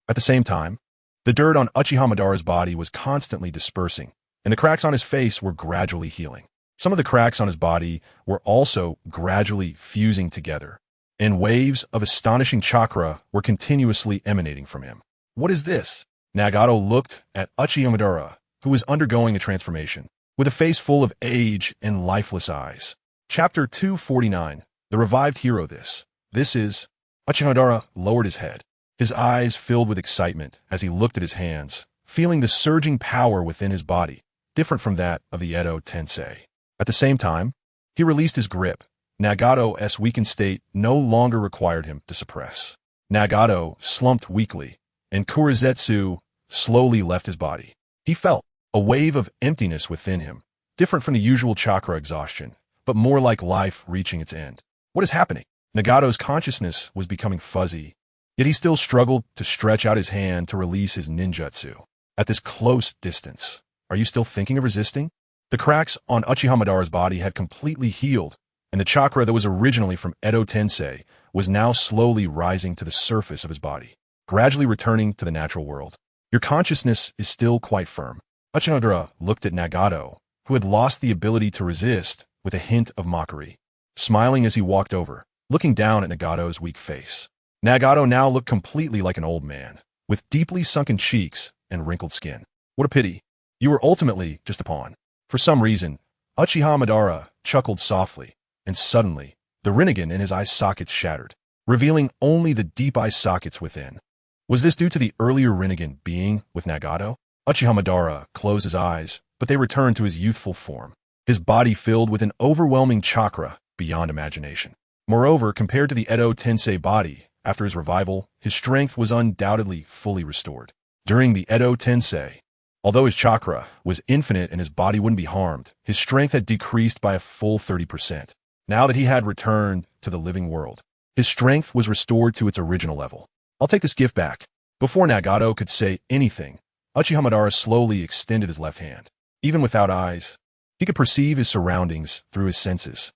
At the same time, the dirt on Uchiha Madara's body was constantly dispersing, and the cracks on his face were gradually healing. Some of the cracks on his body were also gradually fusing together, and waves of astonishing chakra were continuously emanating from him. What is this? Nagato looked at Uchiha Madara, who was undergoing a transformation, with a face full of age and lifeless eyes. Chapter 249, The Revived Hero. This is... Uchiha Madara lowered his head, his eyes filled with excitement as he looked at his hands, feeling the surging power within his body, different from that of the Edo Tensei. At the same time, he released his grip. Nagato's weakened state no longer required him to suppress. Nagato slumped weakly, and Kurizetsu slowly left his body. He felt a wave of emptiness within him, different from the usual chakra exhaustion, but more like life reaching its end. What is happening? Nagato's consciousness was becoming fuzzy, yet he still struggled to stretch out his hand to release his ninjutsu. At this close distance, are you still thinking of resisting? The cracks on Uchiha Madara's body had completely healed, and the chakra that was originally from Edo Tensei was now slowly rising to the surface of his body, gradually returning to the natural world. Your consciousness is still quite firm. Uchiha Madara looked at Nagato, who had lost the ability to resist, with a hint of mockery, smiling as he walked over, looking down at Nagato's weak face. Nagato now looked completely like an old man, with deeply sunken cheeks and wrinkled skin. What a pity. You were ultimately just a pawn. For some reason, Uchiha Madara chuckled softly, and suddenly, the Rinnegan in his eye sockets shattered, revealing only the deep eye sockets within. Was this due to the earlier Rinnegan being with Nagato? Uchiha Madara closed his eyes, but they returned to his youthful form, his body filled with an overwhelming chakra beyond imagination. Moreover, compared to the Edo Tensei body, after his revival, his strength was undoubtedly fully restored. During the Edo Tensei, although his chakra was infinite and his body wouldn't be harmed, his strength had decreased by a full 30%. Now that he had returned to the living world, his strength was restored to its original level. I'll take this gift back. Before Nagato could say anything, Uchiha Madara slowly extended his left hand. Even without eyes, he could perceive his surroundings through his senses.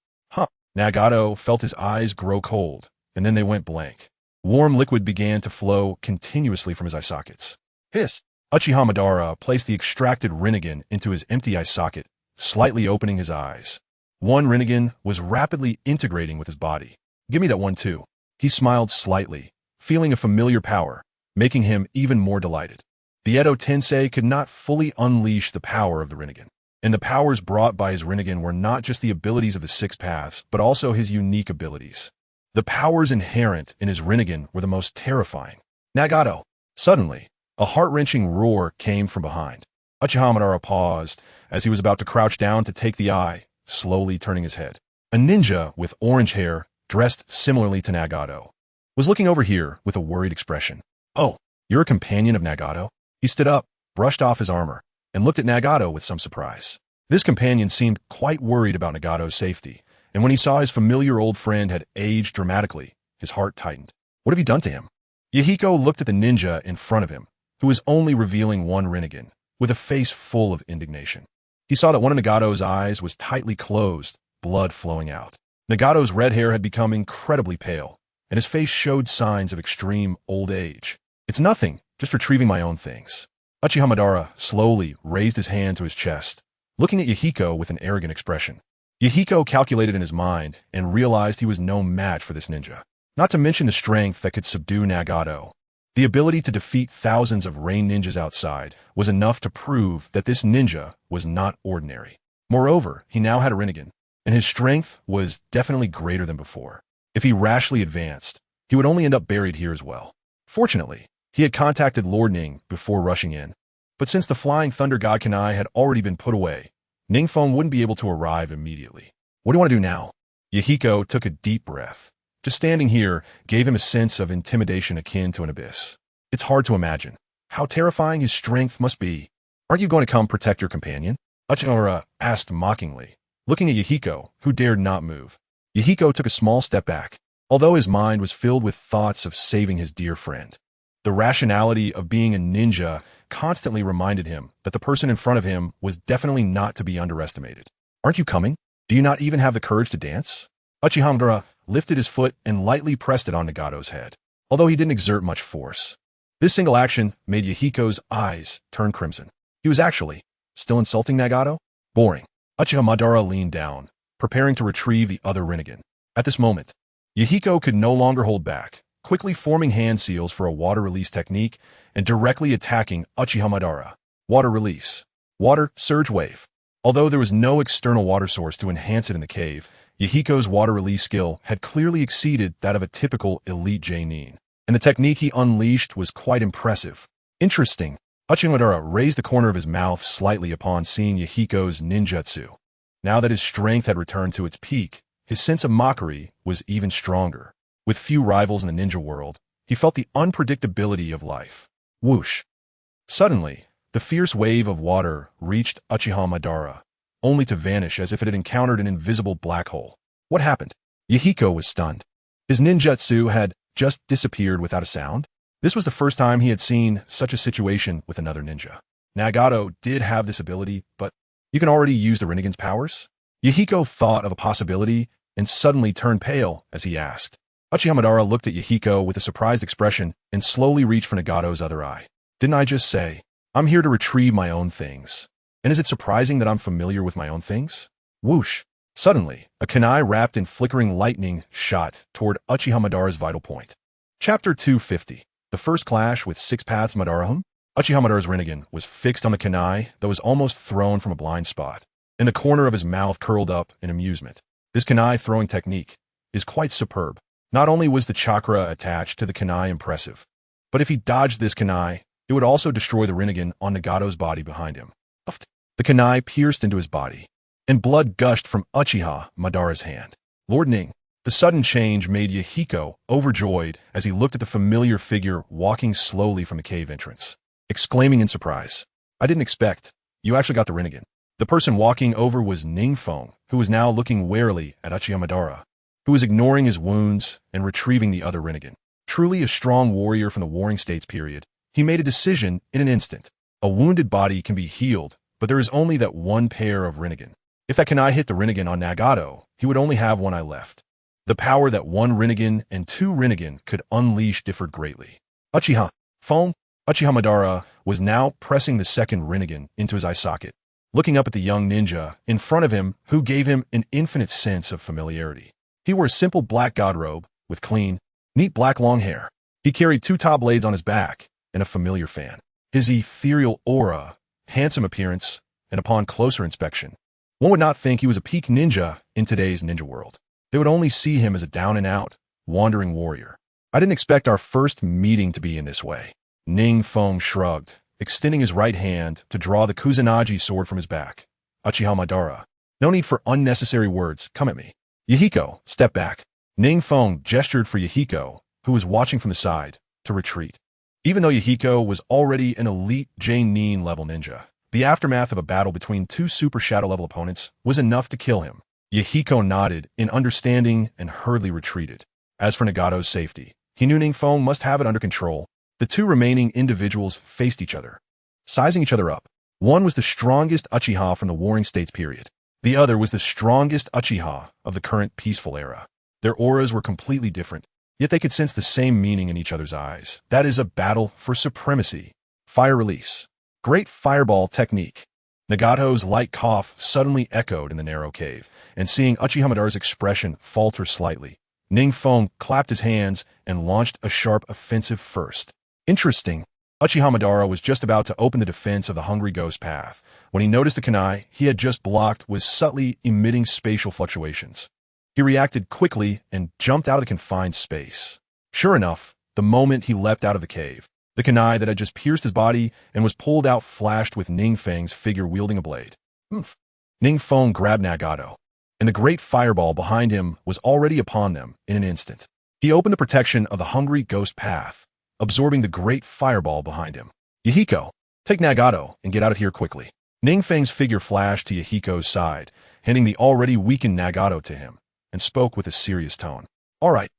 Nagato felt his eyes grow cold, and then they went blank. Warm liquid began to flow continuously from his eye sockets. Hiss! Uchiha Madara placed the extracted Rinnegan into his empty eye socket, slightly opening his eyes. One Rinnegan was rapidly integrating with his body. Give me that one too. He smiled slightly, feeling a familiar power, making him even more delighted. The Edo Tensei could not fully unleash the power of the Rinnegan, and the powers brought by his Rinnegan were not just the abilities of the six paths, but also his unique abilities. The powers inherent in his Rinnegan were the most terrifying. Nagato! Suddenly, a heart-wrenching roar came from behind. Uchiha Madara paused as he was about to crouch down to take the eye, slowly turning his head. A ninja with orange hair, dressed similarly to Nagato, was looking over here with a worried expression. Oh, you're a companion of Nagato? He stood up, brushed off his armor, and looked at Nagato with some surprise. This companion seemed quite worried about Nagato's safety, and when he saw his familiar old friend had aged dramatically, his heart tightened. What have you done to him? Yahiko looked at the ninja in front of him, who was only revealing one Rinnegan, with a face full of indignation. He saw that one of Nagato's eyes was tightly closed, blood flowing out. Nagato's red hair had become incredibly pale, and his face showed signs of extreme old age. It's nothing, just retrieving my own things. Uchiha Madara slowly raised his hand to his chest, looking at Yahiko with an arrogant expression. Yahiko calculated in his mind and realized he was no match for this ninja, not to mention the strength that could subdue Nagato. The ability to defeat thousands of rain ninjas outside was enough to prove that this ninja was not ordinary. Moreover, he now had a Rinnegan, and his strength was definitely greater than before. If he rashly advanced, he would only end up buried here as well. Fortunately, he had contacted Lord Ning before rushing in, but since the Flying Thunder God Kanai had already been put away, NingFeng wouldn't be able to arrive immediately. What do you want to do now? Yahiko took a deep breath. Just standing here gave him a sense of intimidation akin to an abyss. It's hard to imagine how terrifying his strength must be. Aren't you going to come protect your companion? Uchiha asked mockingly, looking at Yahiko, who dared not move. Yahiko took a small step back, although his mind was filled with thoughts of saving his dear friend. The rationality of being a ninja constantly reminded him that the person in front of him was definitely not to be underestimated. Aren't you coming? Do you not even have the courage to dance? Uchiha Madara lifted his foot and lightly pressed it on Nagato's head, although he didn't exert much force. This single action made Yahiko's eyes turn crimson. He was actually still insulting Nagato? Boring. Uchiha Madara leaned down, preparing to retrieve the other Rinnegan. At this moment, Yahiko could no longer hold back, quickly forming hand seals for a water release technique and directly attacking Uchiha Madara. Water release. Water surge wave. Although there was no external water source to enhance it in the cave, Yahiko's water release skill had clearly exceeded that of a typical elite J-nin, and the technique he unleashed was quite impressive. Interesting. Uchiha Madara raised the corner of his mouth slightly upon seeing Yahiko's ninjutsu. Now that his strength had returned to its peak, his sense of mockery was even stronger. With few rivals in the ninja world, he felt the unpredictability of life. Whoosh. Suddenly, the fierce wave of water reached Uchiha Madara, only to vanish as if it had encountered an invisible black hole. What happened? Yahiko was stunned. His ninjutsu had just disappeared without a sound. This was the first time he had seen such a situation with another ninja. Nagato did have this ability, but you can already use the Rinnegan's powers? Yahiko thought of a possibility and suddenly turned pale as he asked. Uchiha Madara looked at Yahiko with a surprised expression and slowly reached for Nagato's other eye. Didn't I just say, I'm here to retrieve my own things? And is it surprising that I'm familiar with my own things? Whoosh. Suddenly, a kunai wrapped in flickering lightning shot toward Uchiha Madara's vital point. Chapter 250. The first clash with Six Paths Madara. Uchiha Madara's Rinnegan was fixed on the kunai that was almost thrown from a blind spot, and the corner of his mouth curled up in amusement. This kunai throwing technique is quite superb. Not only was the chakra attached to the kunai impressive, but if he dodged this kunai, it would also destroy the Rinnegan on Nagato's body behind him. The kunai pierced into his body, and blood gushed from Uchiha Madara's hand. Lord Ning. The sudden change made Yahiko overjoyed as he looked at the familiar figure walking slowly from the cave entrance, exclaiming in surprise, I didn't expect. You actually got the Rinnegan. The person walking over was NingFeng, who was now looking warily at Uchiha Madara, who was ignoring his wounds and retrieving the other Rinnegan. Truly a strong warrior from the Warring States period, he made a decision in an instant. A wounded body can be healed, but there is only that one pair of Rinnegan. If that kunai hit the Rinnegan on Nagato, he would only have one eye left. The power that one Rinnegan and two Rinnegan could unleash differed greatly. Uchiha Madara was now pressing the second Rinnegan into his eye socket, looking up at the young ninja in front of him who gave him an infinite sense of familiarity. He wore a simple black god robe with clean, neat black long hair. He carried two top blades on his back and a familiar fan. His ethereal aura, handsome appearance, and upon closer inspection, one would not think he was a peak ninja in today's ninja world. They would only see him as a down-and-out, wandering warrior. I didn't expect our first meeting to be in this way. NingFeng shrugged, extending his right hand to draw the Kusanagi sword from his back. Uchiha Madara. No need for unnecessary words. Come at me. Yahiko, step back. NingFeng gestured for Yahiko, who was watching from the side, to retreat. Even though Yahiko was already an elite J-nin level ninja, the aftermath of a battle between two super shadow level opponents was enough to kill him. Yahiko nodded in understanding and hurriedly retreated. As for Nagato's safety, he knew NingFeng must have it under control. The two remaining individuals faced each other, sizing each other up. One was the strongest Uchiha from the Warring States period. The other was the strongest Uchiha of the current peaceful era. Their auras were completely different, yet they could sense the same meaning in each other's eyes. That is a battle for supremacy. Fire release. Great fireball technique. Nagato's light cough suddenly echoed in the narrow cave, and seeing Uchiha Madara's expression falter slightly, NingFeng clapped his hands and launched a sharp offensive first. Interesting. Uchiha Madara was just about to open the defense of the Hungry Ghost Path when he noticed the kunai he had just blocked was subtly emitting spatial fluctuations. He reacted quickly and jumped out of the confined space. Sure enough, the moment he leapt out of the cave, the kunai that had just pierced his body and was pulled out flashed with NingFeng's figure wielding a blade. NingFeng grabbed Nagato, and the great fireball behind him was already upon them in an instant. He opened the protection of the Hungry Ghost Path, absorbing the great fireball behind him. Yahiko, take Nagato and get out of here quickly. NingFeng's figure flashed to Yahiko's side, handing the already weakened Nagato to him, and spoke with a serious tone. All right.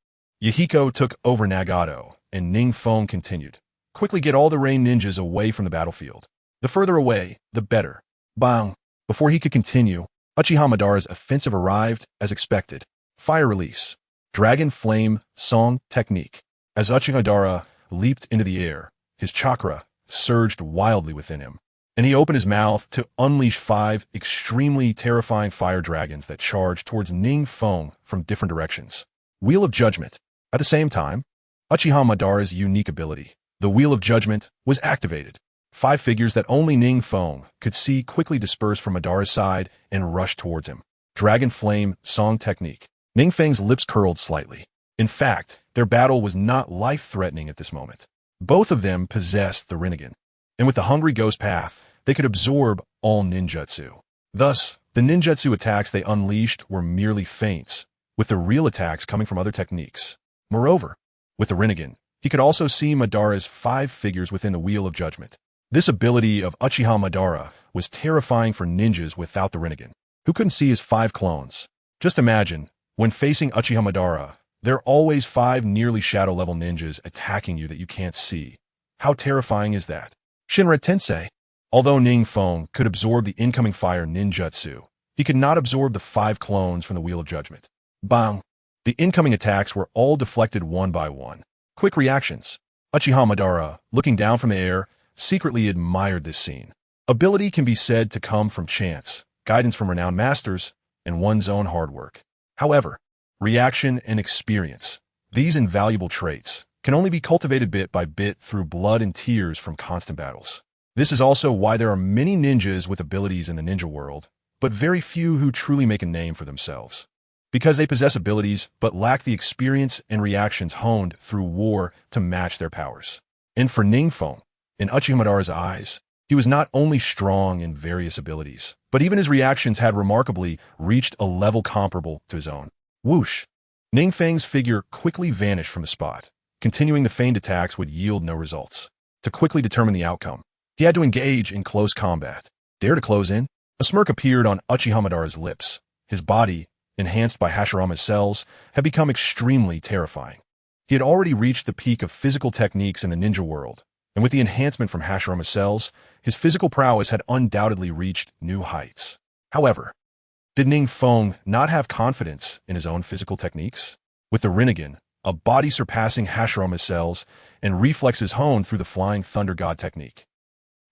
Yahiko took over Nagato, and NingFeng continued. Quickly get all the rain ninjas away from the battlefield. The further away, the better. Bang! Before he could continue, Uchiha Madara's offensive arrived as expected. Fire release. Dragon Flame Song Technique. As Uchiha leaped into the air, his chakra surged wildly within him, and he opened his mouth to unleash 5 extremely terrifying fire dragons that charged towards NingFeng from different directions. Wheel of Judgment. At the same time, Uchiha Madara's unique ability, the Wheel of Judgment, was activated. 5 figures that only NingFeng could see quickly dispersed from Madara's side and rushed towards him. Dragon Flame Song Technique. NingFeng's lips curled slightly. In fact, their battle was not life-threatening at this moment. Both of them possessed the Rinnegan, and with the Hungry Ghost Path, they could absorb all ninjutsu. Thus, the ninjutsu attacks they unleashed were merely feints, with the real attacks coming from other techniques. Moreover, with the Rinnegan, he could also see Madara's 5 figures within the Wheel of Judgment. This ability of Uchiha Madara was terrifying for ninjas without the Rinnegan, who couldn't see his 5 clones. Just imagine, when facing Uchiha Madara, there are always 5 nearly shadow-level ninjas attacking you that you can't see. How terrifying is that? Shinra Tensei. Although NingFeng could absorb the incoming fire ninjutsu, he could not absorb the 5 clones from the Wheel of Judgment. Bang! The incoming attacks were all deflected one by one. Quick reactions. Uchiha Madara, looking down from the air, secretly admired this scene. Ability can be said to come from chance, guidance from renowned masters, and one's own hard work. However, reaction and experience, these invaluable traits, can only be cultivated bit by bit through blood and tears from constant battles. This is also why there are many ninjas with abilities in the ninja world, but very few who truly make a name for themselves. Because they possess abilities but lack the experience and reactions honed through war to match their powers. And for NingFeng, in Uchiha Madara's eyes, he was not only strong in various abilities, but even his reactions had remarkably reached a level comparable to his own. Whoosh! NingFeng's figure quickly vanished from the spot. Continuing the feigned attacks would yield no results. To quickly determine the outcome, he had to engage in close combat. Dare to close in? A smirk appeared on Uchiha Madara's lips. His body, enhanced by Hashirama's cells, had become extremely terrifying. He had already reached the peak of physical techniques in the ninja world, and with the enhancement from Hashirama's cells, his physical prowess had undoubtedly reached new heights. However, did NingFeng not have confidence in his own physical techniques? With the Rinnegan, a body surpassing Hashirama's cells, and reflexes honed through the Flying Thunder God technique,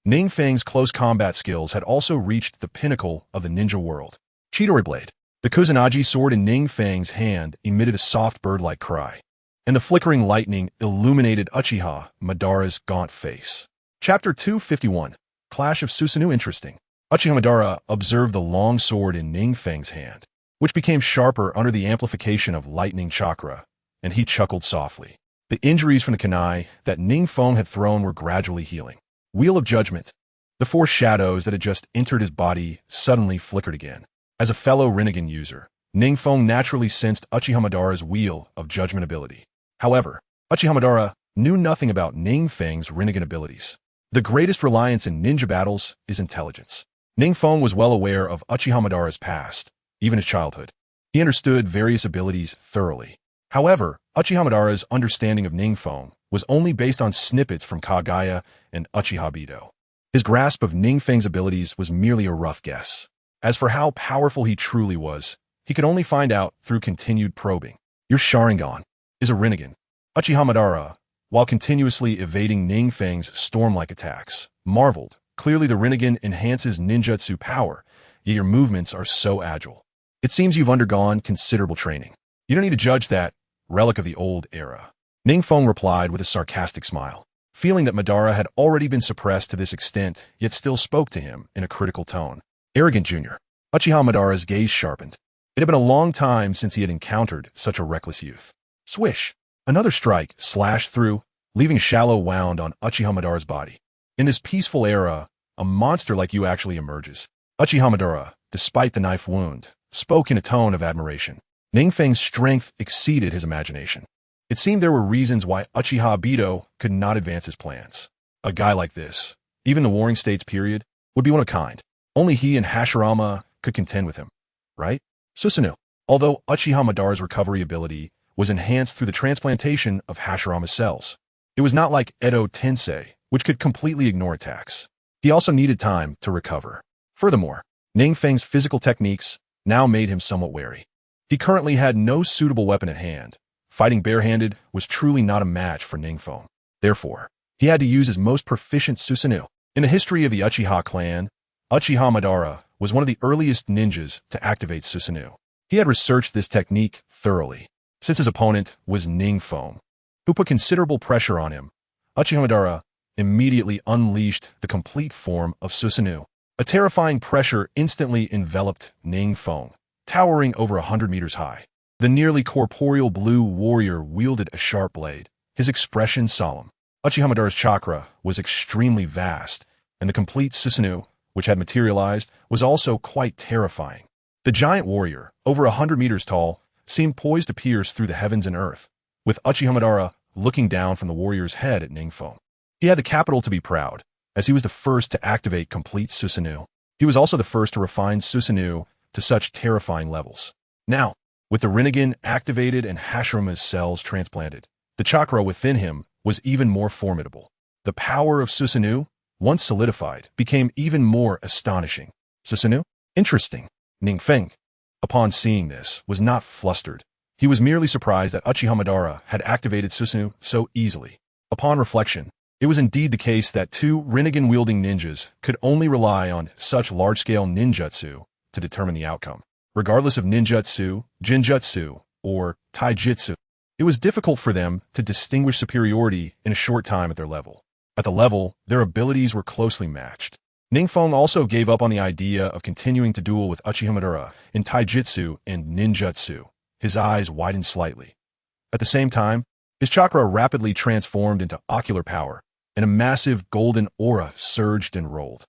NingFeng's close combat skills had also reached the pinnacle of the ninja world. Chidori Blade. The Kusanagi sword in NingFeng's hand emitted a soft bird-like cry, and the flickering lightning illuminated Uchiha Madara's gaunt face. Chapter 251. Clash of Susanoo. Interesting. Uchiha Madara observed the long sword in NingFeng's hand, which became sharper under the amplification of lightning chakra, and he chuckled softly. The injuries from the kunai that NingFeng had thrown were gradually healing. Wheel of Judgment. The 4 shadows that had just entered his body suddenly flickered again. As a fellow Rinnegan user, NingFeng naturally sensed Uchiha Madara's Wheel of Judgment ability. However, Uchiha Madara knew nothing about NingFeng's Rinnegan abilities. The greatest reliance in ninja battles is intelligence. NingFeng was well aware of Uchiha Madara's past, even his childhood. He understood various abilities thoroughly. However, Uchiha Madara's understanding of NingFeng was only based on snippets from Kagaya and Uchiha Bido. His grasp of NingFeng's abilities was merely a rough guess. As for how powerful he truly was, he could only find out through continued probing. Your Sharingan is a Rinnegan. Uchiha Madara, while continuously evading NingFeng's storm-like attacks, marveled. Clearly the Rinnegan enhances ninjutsu power, yet your movements are so agile. It seems you've undergone considerable training. You don't need to judge that relic of the old era. NingFeng replied with a sarcastic smile, feeling that Madara had already been suppressed to this extent, yet still spoke to him in a critical tone. Arrogant Junior. Uchiha Madara's gaze sharpened. It had been a long time since he had encountered such a reckless youth. Swish! Another strike slashed through, leaving a shallow wound on Uchiha Madara's body. In this peaceful era, a monster like you actually emerges. Uchiha Madara, despite the knife wound, spoke in a tone of admiration. NingFeng's strength exceeded his imagination. It seemed there were reasons why Uchiha Bido could not advance his plans. A guy like this, even the Warring States period, would be one of a kind. Only he and Hashirama could contend with him, right? Susanoo. Although Uchiha Madara's recovery ability was enhanced through the transplantation of Hashirama's cells, it was not like Edo Tensei, which could completely ignore attacks. He also needed time to recover. Furthermore, NingFeng's physical techniques now made him somewhat wary. He currently had no suitable weapon at hand. Fighting barehanded was truly not a match for NingFeng. Therefore, he had to use his most proficient Susanoo. In the history of the Uchiha clan, Uchiha Madara was one of the earliest ninjas to activate Susanoo. He had researched this technique thoroughly. Since his opponent was NingFeng, who put considerable pressure on him, Uchiha Madara immediately unleashed the complete form of Susanoo. A terrifying pressure instantly enveloped NingFeng, towering over 100 meters high. The nearly corporeal blue warrior wielded a sharp blade, his expression solemn. Uchiha Madara's chakra was extremely vast, and the complete Susanoo, which had materialized, was also quite terrifying. The giant warrior, over 100 meters tall, seemed poised to pierce through the heavens and earth, with Uchiha Madara looking down from the warrior's head at NingFeng. He had the capital to be proud, as he was the first to activate complete Susanoo. He was also the first to refine Susanoo to such terrifying levels. Now, with the Rinnegan activated and Hashiruma's cells transplanted, the chakra within him was even more formidable. The power of Susanoo, once solidified, became even more astonishing. Susanoo? Interesting. NingFeng, upon seeing this, was not flustered. He was merely surprised that Uchiha Madara had activated Susanoo so easily. Upon reflection, it was indeed the case that two Rinnegan-wielding ninjas could only rely on such large-scale ninjutsu to determine the outcome. Regardless of ninjutsu, jinjutsu, or taijutsu, it was difficult for them to distinguish superiority in a short time at their level. At the level, their abilities were closely matched. NingFeng also gave up on the idea of continuing to duel with Uchiha Madara in taijutsu and ninjutsu. His eyes widened slightly. At the same time, his chakra rapidly transformed into ocular power, and a massive golden aura surged and rolled.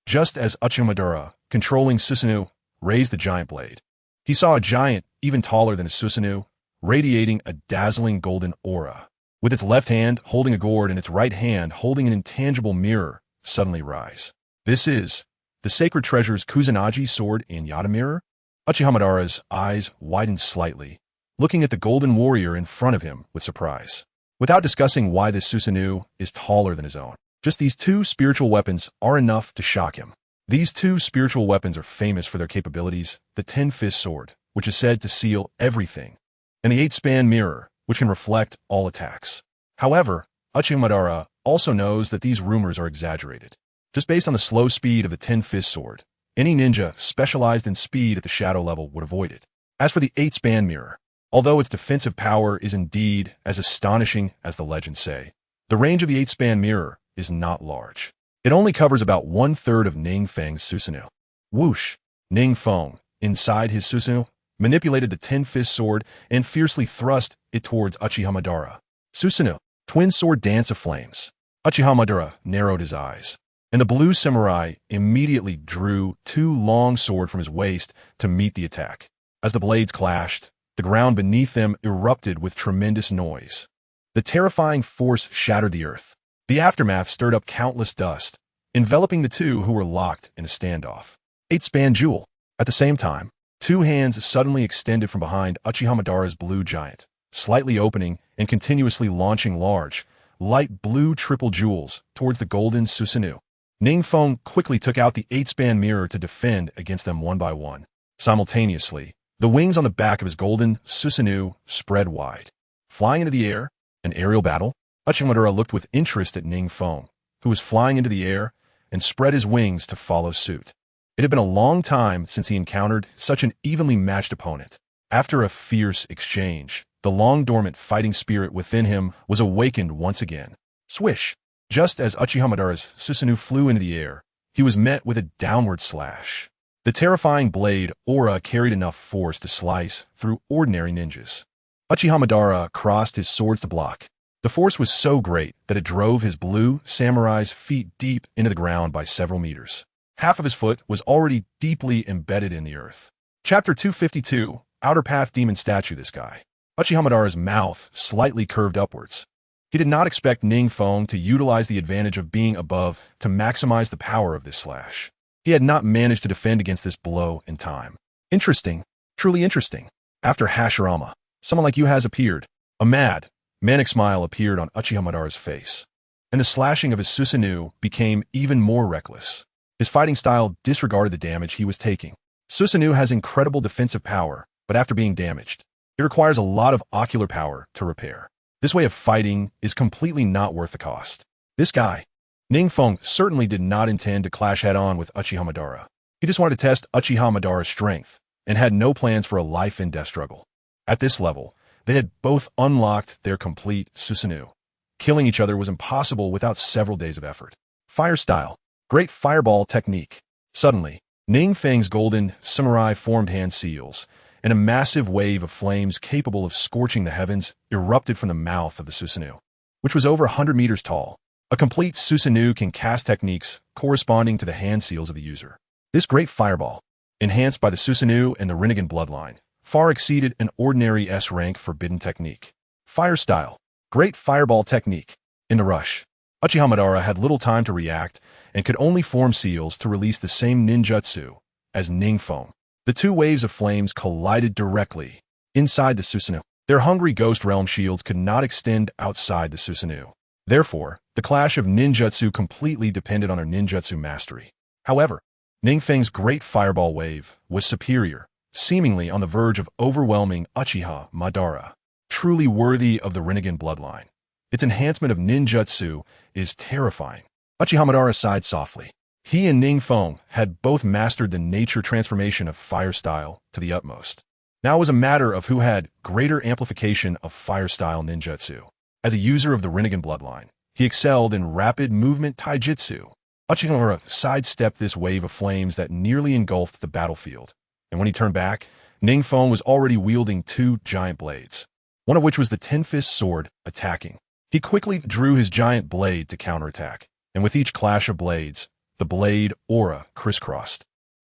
Just as Uchiha Madara, controlling Susanoo, raised the giant blade, he saw a giant, even taller than his Susanoo, radiating a dazzling golden aura. With its left hand holding a gourd and its right hand holding an intangible mirror, suddenly rise. This is the sacred treasure's Kusanagi sword and Yata mirror? Uchiha Madara's eyes widened slightly, looking at the golden warrior in front of him with surprise. Without discussing why this Susanoo is taller than his own, just these two spiritual weapons are enough to shock him. These two spiritual weapons are famous for their capabilities: the Ten-Fist Sword, which is said to seal everything, and the Eight-Span Mirror, which can reflect all attacks. However, Uchiha Madara also knows that these rumors are exaggerated. Just based on the slow speed of the Ten-Fist Sword, any ninja specialized in speed at the shadow level would avoid it. As for the Eight-Span Mirror, although its defensive power is indeed as astonishing as the legends say, the range of the Eight-Span Mirror is not large. It only covers about 1/3 of NingFeng's Susanoo. Whoosh! NingFeng, inside his Susanoo, manipulated the Ten-Fist Sword and fiercely thrust it towards Uchiha Madara. Susanoo, twin sword dance of flames. Uchiha Madara narrowed his eyes, and the blue samurai immediately drew two long swords from his waist to meet the attack. As the blades clashed, the ground beneath them erupted with tremendous noise. The terrifying force shattered the earth. The aftermath stirred up countless dust, enveloping the two who were locked in a standoff. Eight-Span Jewel. At the same time, two hands suddenly extended from behind Uchiha Madara's blue giant, slightly opening and continuously launching large, light blue triple jewels towards the golden Susanoo. NingFeng quickly took out the Eight-Span Mirror to defend against them one by one. Simultaneously, the wings on the back of his golden Susanoo spread wide. Flying into the air, an aerial battle, Uchiha Madara looked with interest at NingFeng, who was flying into the air and spread his wings to follow suit. It had been a long time since he encountered such an evenly matched opponent. After a fierce exchange, the long-dormant fighting spirit within him was awakened once again. Swish! Just as Uchiha Madara's Susanoo flew into the air, he was met with a downward slash. The terrifying blade aura carried enough force to slice through ordinary ninjas. Uchiha Madara crossed his swords to block. The force was so great that it drove his blue samurai's feet deep into the ground by several meters. Half of his foot was already deeply embedded in the earth. Chapter 252, Outer Path Demon Statue. This guy. Uchiha Madara's mouth slightly curved upwards. He did not expect NingFeng to utilize the advantage of being above to maximize the power of this slash. He had not managed to defend against this blow in time. Interesting. Truly interesting. After Hashirama, someone like you has appeared. A manic smile appeared on Uchiha Madara's face, and the slashing of his Susanoo became even more reckless. His fighting style disregarded the damage he was taking. Susanoo has incredible defensive power, but after being damaged. It requires a lot of ocular power to repair. This way of fighting is completely not worth the cost. This guy, NingFeng, certainly did not intend to clash head-on with Uchiha Madara. He just wanted to test Uchiha Madara's strength and had no plans for a life-and-death struggle. At this level, they had both unlocked their complete Susanoo. Killing each other was impossible without several days of effort. Fire style. Great fireball technique. Suddenly, NingFeng's golden samurai formed hand seals, and a massive wave of flames capable of scorching the heavens erupted from the mouth of the Susanoo, which was over 100 meters tall. A complete Susanoo can cast techniques corresponding to the hand seals of the user. This great fireball, enhanced by the Susanoo and the Rinnegan bloodline, far exceeded an ordinary S-rank forbidden technique. Fire style. Great fireball technique. In the rush, Uchiha Madara had little time to react and could only form seals to release the same ninjutsu as NingFeng. The two waves of flames collided directly inside the Susanoo. Their hungry ghost realm shields could not extend outside the Susanoo. Therefore, the clash of ninjutsu completely depended on their ninjutsu mastery. However, NingFeng's great fireball wave was superior, seemingly on the verge of overwhelming Uchiha Madara, truly worthy of the Rinnegan bloodline. Its enhancement of ninjutsu is terrifying. Uchiha Madara sighed softly. He and NingFeng had both mastered the nature transformation of fire style to the utmost. Now it was a matter of who had greater amplification of fire style ninjutsu. As a user of the Rinnegan bloodline, he excelled in rapid movement taijutsu. Uchiha Madara sidestepped this wave of flames that nearly engulfed the battlefield, and when he turned back, NingFeng was already wielding two giant blades, one of which was the Ten-Fist sword, attacking. He quickly drew his giant blade to counterattack, and with each clash of blades, the blade aura crisscrossed,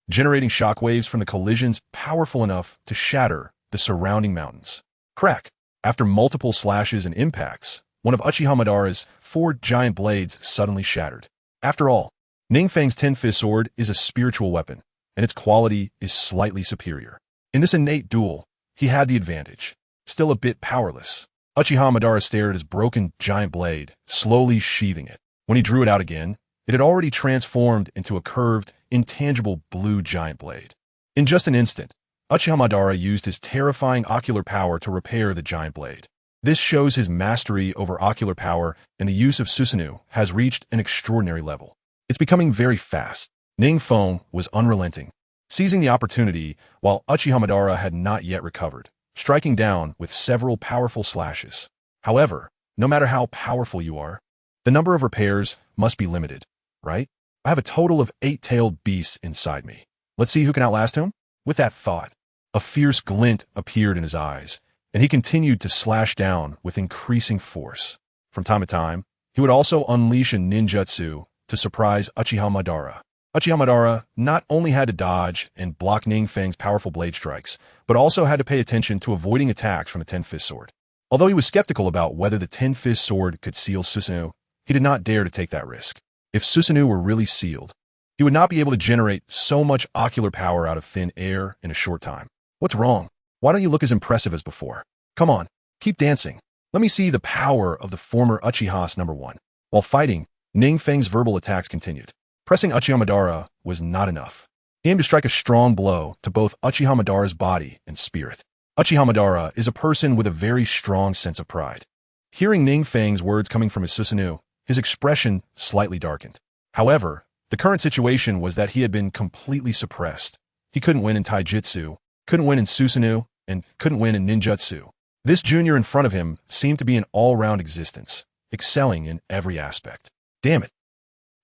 generating shockwaves from the collisions powerful enough to shatter the surrounding mountains. Crack! After multiple slashes and impacts, one of Uchiha Madara's 4 giant blades suddenly shattered. After all, NingFeng's Ten-Fist sword is a spiritual weapon, and its quality is slightly superior. In this innate duel, he had the advantage. Still a bit powerless, Uchiha Madara stared at his broken giant blade, slowly sheathing it. When he drew it out again, it had already transformed into a curved, intangible blue giant blade. In just an instant, Uchiha Madara used his terrifying ocular power to repair the giant blade. This shows his mastery over ocular power, and the use of Susanoo has reached an extraordinary level. It's becoming very fast. NingFeng was unrelenting, seizing the opportunity while Uchiha Madara had not yet recovered, striking down with several powerful slashes. However, no matter how powerful you are, the number of repairs must be limited, right? I have a total of 8-tailed beasts inside me. Let's see who can outlast him? With that thought, a fierce glint appeared in his eyes, and he continued to slash down with increasing force. From time to time, he would also unleash a ninjutsu to surprise Uchiha Madara. Uchiha Madara not only had to dodge and block NingFeng's powerful blade strikes, but also had to pay attention to avoiding attacks from the Ten-Fist sword. Although he was skeptical about whether the Ten-Fist sword could seal Susanoo, he did not dare to take that risk. If Susanoo were really sealed, he would not be able to generate so much ocular power out of thin air in a short time. What's wrong? Why don't you look as impressive as before? Come on, keep dancing. Let me see the power of the former Uchiha's #1. While fighting, NingFeng's verbal attacks continued. Pressing Uchiha Madara was not enough. He aimed to strike a strong blow to both Uchiha Madara's body and spirit. Uchiha Madara is a person with a very strong sense of pride. Hearing NingFeng's words coming from his Susanoo, his expression slightly darkened. However, the current situation was that he had been completely suppressed. He couldn't win in taijutsu, couldn't win in Susanoo, and couldn't win in ninjutsu. This junior in front of him seemed to be an all-round existence, excelling in every aspect. Damn it.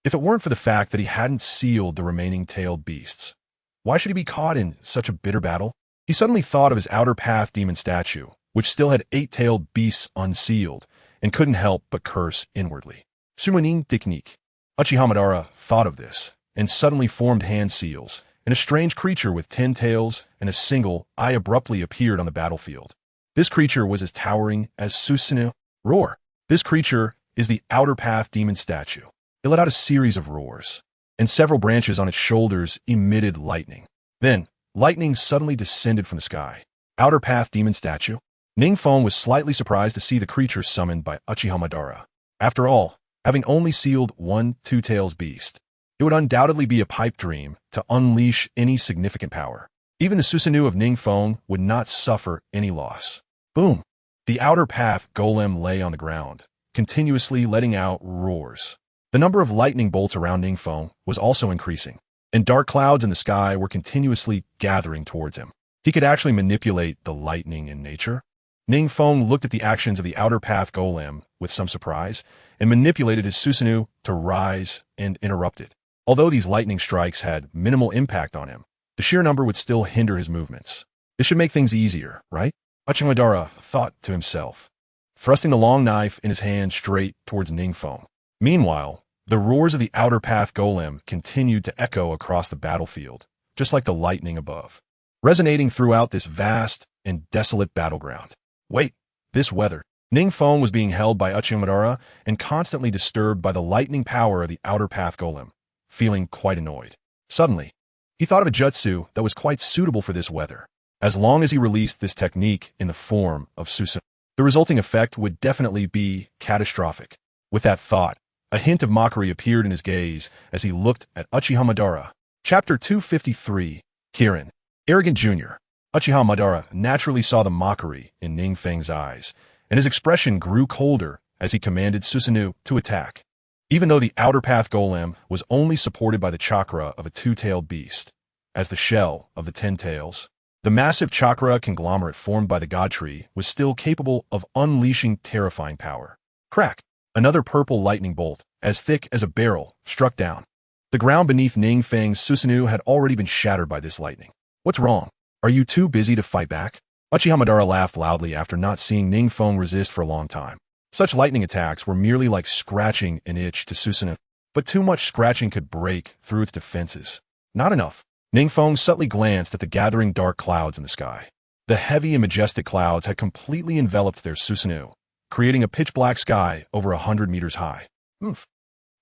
If it weren't for the fact that he hadn't sealed the remaining tailed beasts, why should he be caught in such a bitter battle? He suddenly thought of his outer path demon statue, which still had 8-tailed beasts unsealed, and couldn't help but curse inwardly. Sumanin technique. Uchiha Madara thought of this, and suddenly formed hand seals, and a strange creature with 10 tails and a single eye abruptly appeared on the battlefield. This creature was as towering as Susanoo. Roar. This creature is the outer path demon statue. It let out a series of roars, and several branches on its shoulders emitted lightning. Then, lightning suddenly descended from the sky. Outer path demon statue. NingFeng was slightly surprised to see the creature summoned by Uchiha Madara. After all, having only sealed one two-tails beast, it would undoubtedly be a pipe dream to unleash any significant power. Even the Susanoo of NingFeng would not suffer any loss. Boom! The outer path golem lay on the ground, continuously letting out roars. The number of lightning bolts around NingFeng was also increasing, and dark clouds in the sky were continuously gathering towards him. He could actually manipulate the lightning in nature. NingFeng looked at the actions of the outer path golem with some surprise and manipulated his Susanoo to rise and interrupt it. Although these lightning strikes had minimal impact on him, the sheer number would still hinder his movements. This should make things easier, right? Orochimaru thought to himself, thrusting the long knife in his hand straight towards NingFeng. Meanwhile, the roars of the outer path golem continued to echo across the battlefield, just like the lightning above, resonating throughout this vast and desolate battleground. Wait, this weather. NingFeng was being held by Orochimaru and constantly disturbed by the lightning power of the outer path golem, feeling quite annoyed. Suddenly, he thought of a jutsu that was quite suitable for this weather. As long as he released this technique in the form of Susanoo, the resulting effect would definitely be catastrophic. With that thought, a hint of mockery appeared in his gaze as he looked at Uchiha Madara. Chapter 253, Kirin. Arrogant Jr. Uchiha Madara naturally saw the mockery in NingFeng's eyes, and his expression grew colder as he commanded Susanoo to attack. Even though the outer path golem was only supported by the chakra of a two-tailed beast, as the shell of the 10 tails, the massive chakra conglomerate formed by the god tree was still capable of unleashing terrifying power. Crack! Another purple lightning bolt, as thick as a barrel, struck down. The ground beneath NingFeng's Susanoo had already been shattered by this lightning. What's wrong? Are you too busy to fight back? Uchiha Madara laughed loudly after not seeing NingFeng resist for a long time. Such lightning attacks were merely like scratching an itch to Susanoo, but too much scratching could break through its defenses. Not enough. NingFeng subtly glanced at the gathering dark clouds in the sky. The heavy and majestic clouds had completely enveloped their Susanoo, creating a pitch-black sky over 100 meters high. Oof.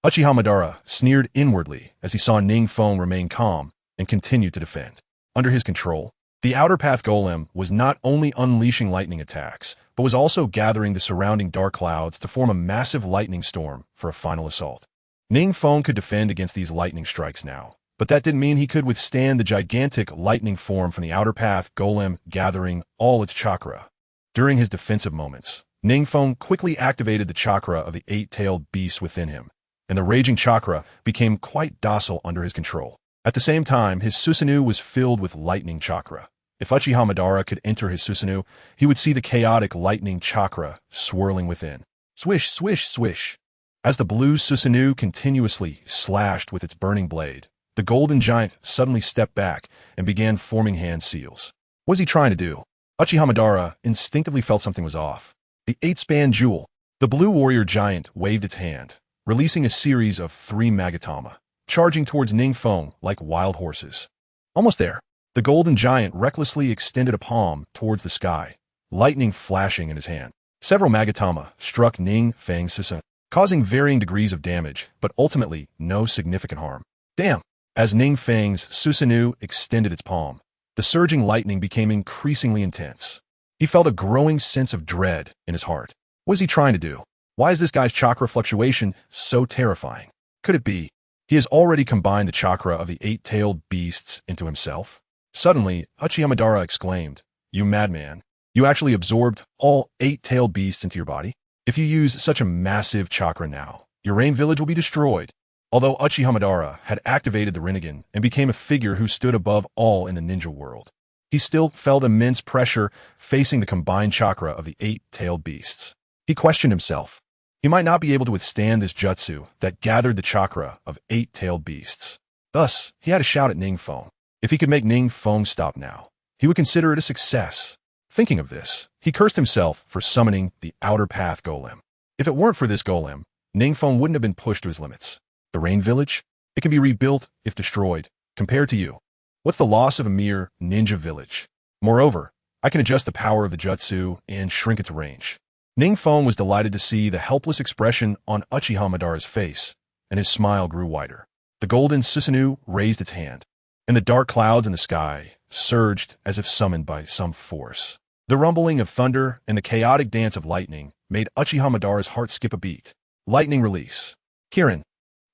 Uchiha Madara sneered inwardly as he saw NingFeng remain calm and continue to defend. Under his control, the outer path golem was not only unleashing lightning attacks, but was also gathering the surrounding dark clouds to form a massive lightning storm for a final assault. NingFeng could defend against these lightning strikes now, but that didn't mean he could withstand the gigantic lightning form from the outer path golem gathering all its chakra. During his defensive moments, NingFeng quickly activated the chakra of the 8-tailed beast within him, and the raging chakra became quite docile under his control. At the same time, his Susanoo was filled with lightning chakra. If Uchiha Madara could enter his Susanoo, he would see the chaotic lightning chakra swirling within. Swish, swish, swish. As the blue Susanoo continuously slashed with its burning blade, the golden giant suddenly stepped back and began forming hand seals. What was he trying to do? Uchiha Madara instinctively felt something was off. The 8-span jewel. The blue warrior giant waved its hand, releasing a series of 3 Magatama, charging towards NingFeng like wild horses. Almost there. The golden giant recklessly extended a palm towards the sky, lightning flashing in his hand. Several Magatama struck NingFeng's Susanoo, causing varying degrees of damage, but ultimately no significant harm. Damn! As NingFeng's Susanoo extended its palm, the surging lightning became increasingly intense. He felt a growing sense of dread in his heart. What is he trying to do? Why is this guy's chakra fluctuation so terrifying? Could it be he has already combined the chakra of the 8-tailed beasts into himself? Suddenly, Uchiha Madara exclaimed, "You madman! You actually absorbed all 8-tailed beasts into your body? If you use such a massive chakra now, your rain village will be destroyed." Although Uchiha Madara had activated the Rinnegan and became a figure who stood above all in the ninja world, he still felt immense pressure facing the combined chakra of the 8-tailed beasts. He questioned himself. He might not be able to withstand this jutsu that gathered the chakra of 8-tailed beasts. Thus, he had a shout at NingFeng. If he could make NingFeng stop now, he would consider it a success. Thinking of this, he cursed himself for summoning the outer path golem. If it weren't for this golem, NingFeng wouldn't have been pushed to his limits. The rain village? It can be rebuilt if destroyed. Compared to you, what's the loss of a mere ninja village? Moreover, I can adjust the power of the jutsu and shrink its range. NingFeng was delighted to see the helpless expression on Uchiha Madara's face, and his smile grew wider. The golden Susanoo raised its hand, and the dark clouds in the sky surged as if summoned by some force. The rumbling of thunder and the chaotic dance of lightning made Uchiha Madara's heart skip a beat. Lightning release. Kirin.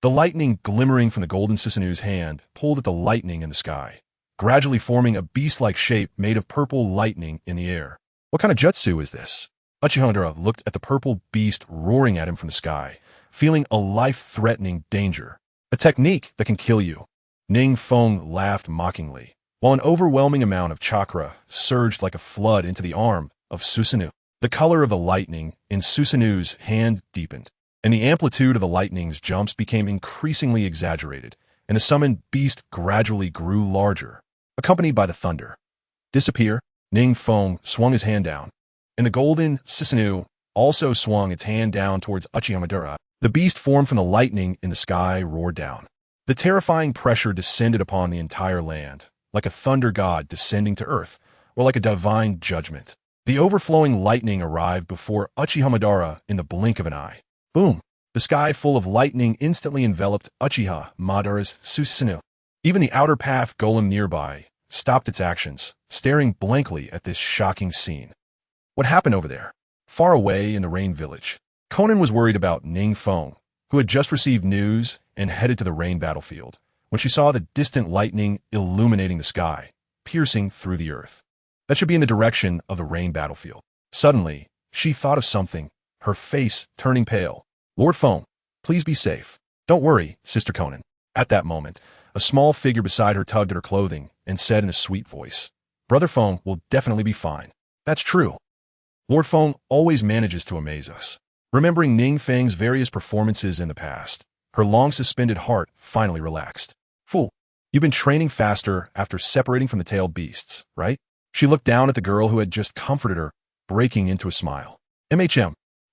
The lightning glimmering from the golden Susanoo's hand pulled at the lightning in the sky, gradually forming a beast-like shape made of purple lightning in the air. What kind of jutsu is this? Uchiha Madara looked at the purple beast roaring at him from the sky, feeling a life-threatening danger. A technique that can kill you. NingFeng laughed mockingly, while an overwhelming amount of chakra surged like a flood into the arm of Susanoo. The color of the lightning in Susanoo's hand deepened, and the amplitude of the lightning's jumps became increasingly exaggerated, and the summoned beast gradually grew larger, accompanied by the thunder. Disappear. NingFeng swung his hand down, and the golden Susanoo also swung its hand down towards Uchiha Madara. The beast formed from the lightning in the sky roared down. The terrifying pressure descended upon the entire land, like a thunder god descending to earth, or like a divine judgment. The overflowing lightning arrived before Uchiha Madara in the blink of an eye. Boom! The sky full of lightning instantly enveloped Uchiha Madara's Susanoo. Even the outer path golem nearby stopped its actions, staring blankly at this shocking scene. What happened over there? Far away in the Rain Village, Conan was worried about NingFeng, who had just received news and headed to the Rain battlefield, when she saw the distant lightning illuminating the sky, piercing through the earth. That should be in the direction of the Rain battlefield. Suddenly, she thought of something, her face turning pale. Lord Feng, please be safe. Don't worry, Sister Conan. At that moment, a small figure beside her tugged at her clothing and said in a sweet voice, Brother Feng will definitely be fine. That's true. Lord Feng always manages to amaze us. Remembering NingFeng's various performances in the past, her long-suspended heart finally relaxed. Fool, you've been training faster after separating from the tailed beasts, right? She looked down at the girl who had just comforted her, breaking into a smile.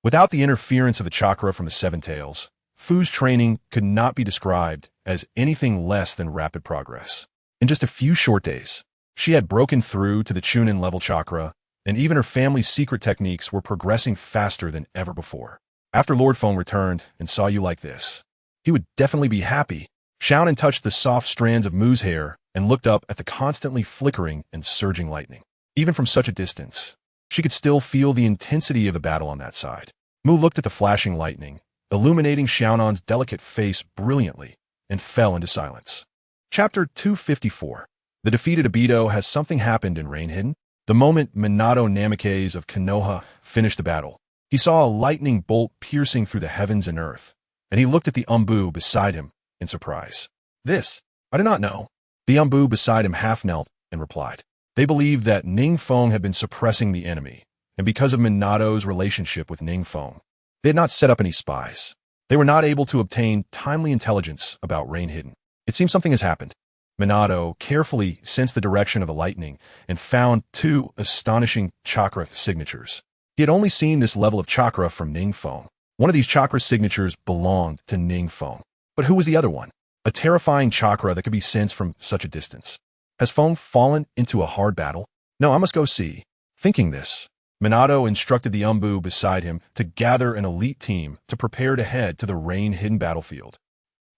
Without the interference of the chakra from the seven tails, Fu's training could not be described as anything less than rapid progress. In just a few short days, she had broken through to the Chunin level chakra, and even her family's secret techniques were progressing faster than ever before. After Lord Feng returned and saw you like this, he would definitely be happy. Xiaonan touched the soft strands of Mu's hair and looked up at the constantly flickering and surging lightning. Even from such a distance, she could still feel the intensity of the battle on that side. Mu looked at the flashing lightning, illuminating Xiaonan's delicate face brilliantly, and fell into silence. Chapter 254. The defeated Obito. Has something happened in Rain Hidden? The moment Minato Namikaze of Konoha finished the battle, he saw a lightning bolt piercing through the heavens and earth, and he looked at the Umbu beside him in surprise. This, I do not know. The Umbu beside him half knelt and replied. They believed that NingFeng had been suppressing the enemy, and because of Minato's relationship with NingFeng, they had not set up any spies. They were not able to obtain timely intelligence about Rain Hidden. It seems something has happened. Minato carefully sensed the direction of the lightning and found two astonishing chakra signatures. He had only seen this level of chakra from NingFeng. One of these chakra signatures belonged to NingFeng. But who was the other one? A terrifying chakra that could be sensed from such a distance. Has Feng fallen into a hard battle? No, I must go see. Thinking this, Minato instructed the Umbu beside him to gather an elite team to prepare to head to the Rain Hidden battlefield.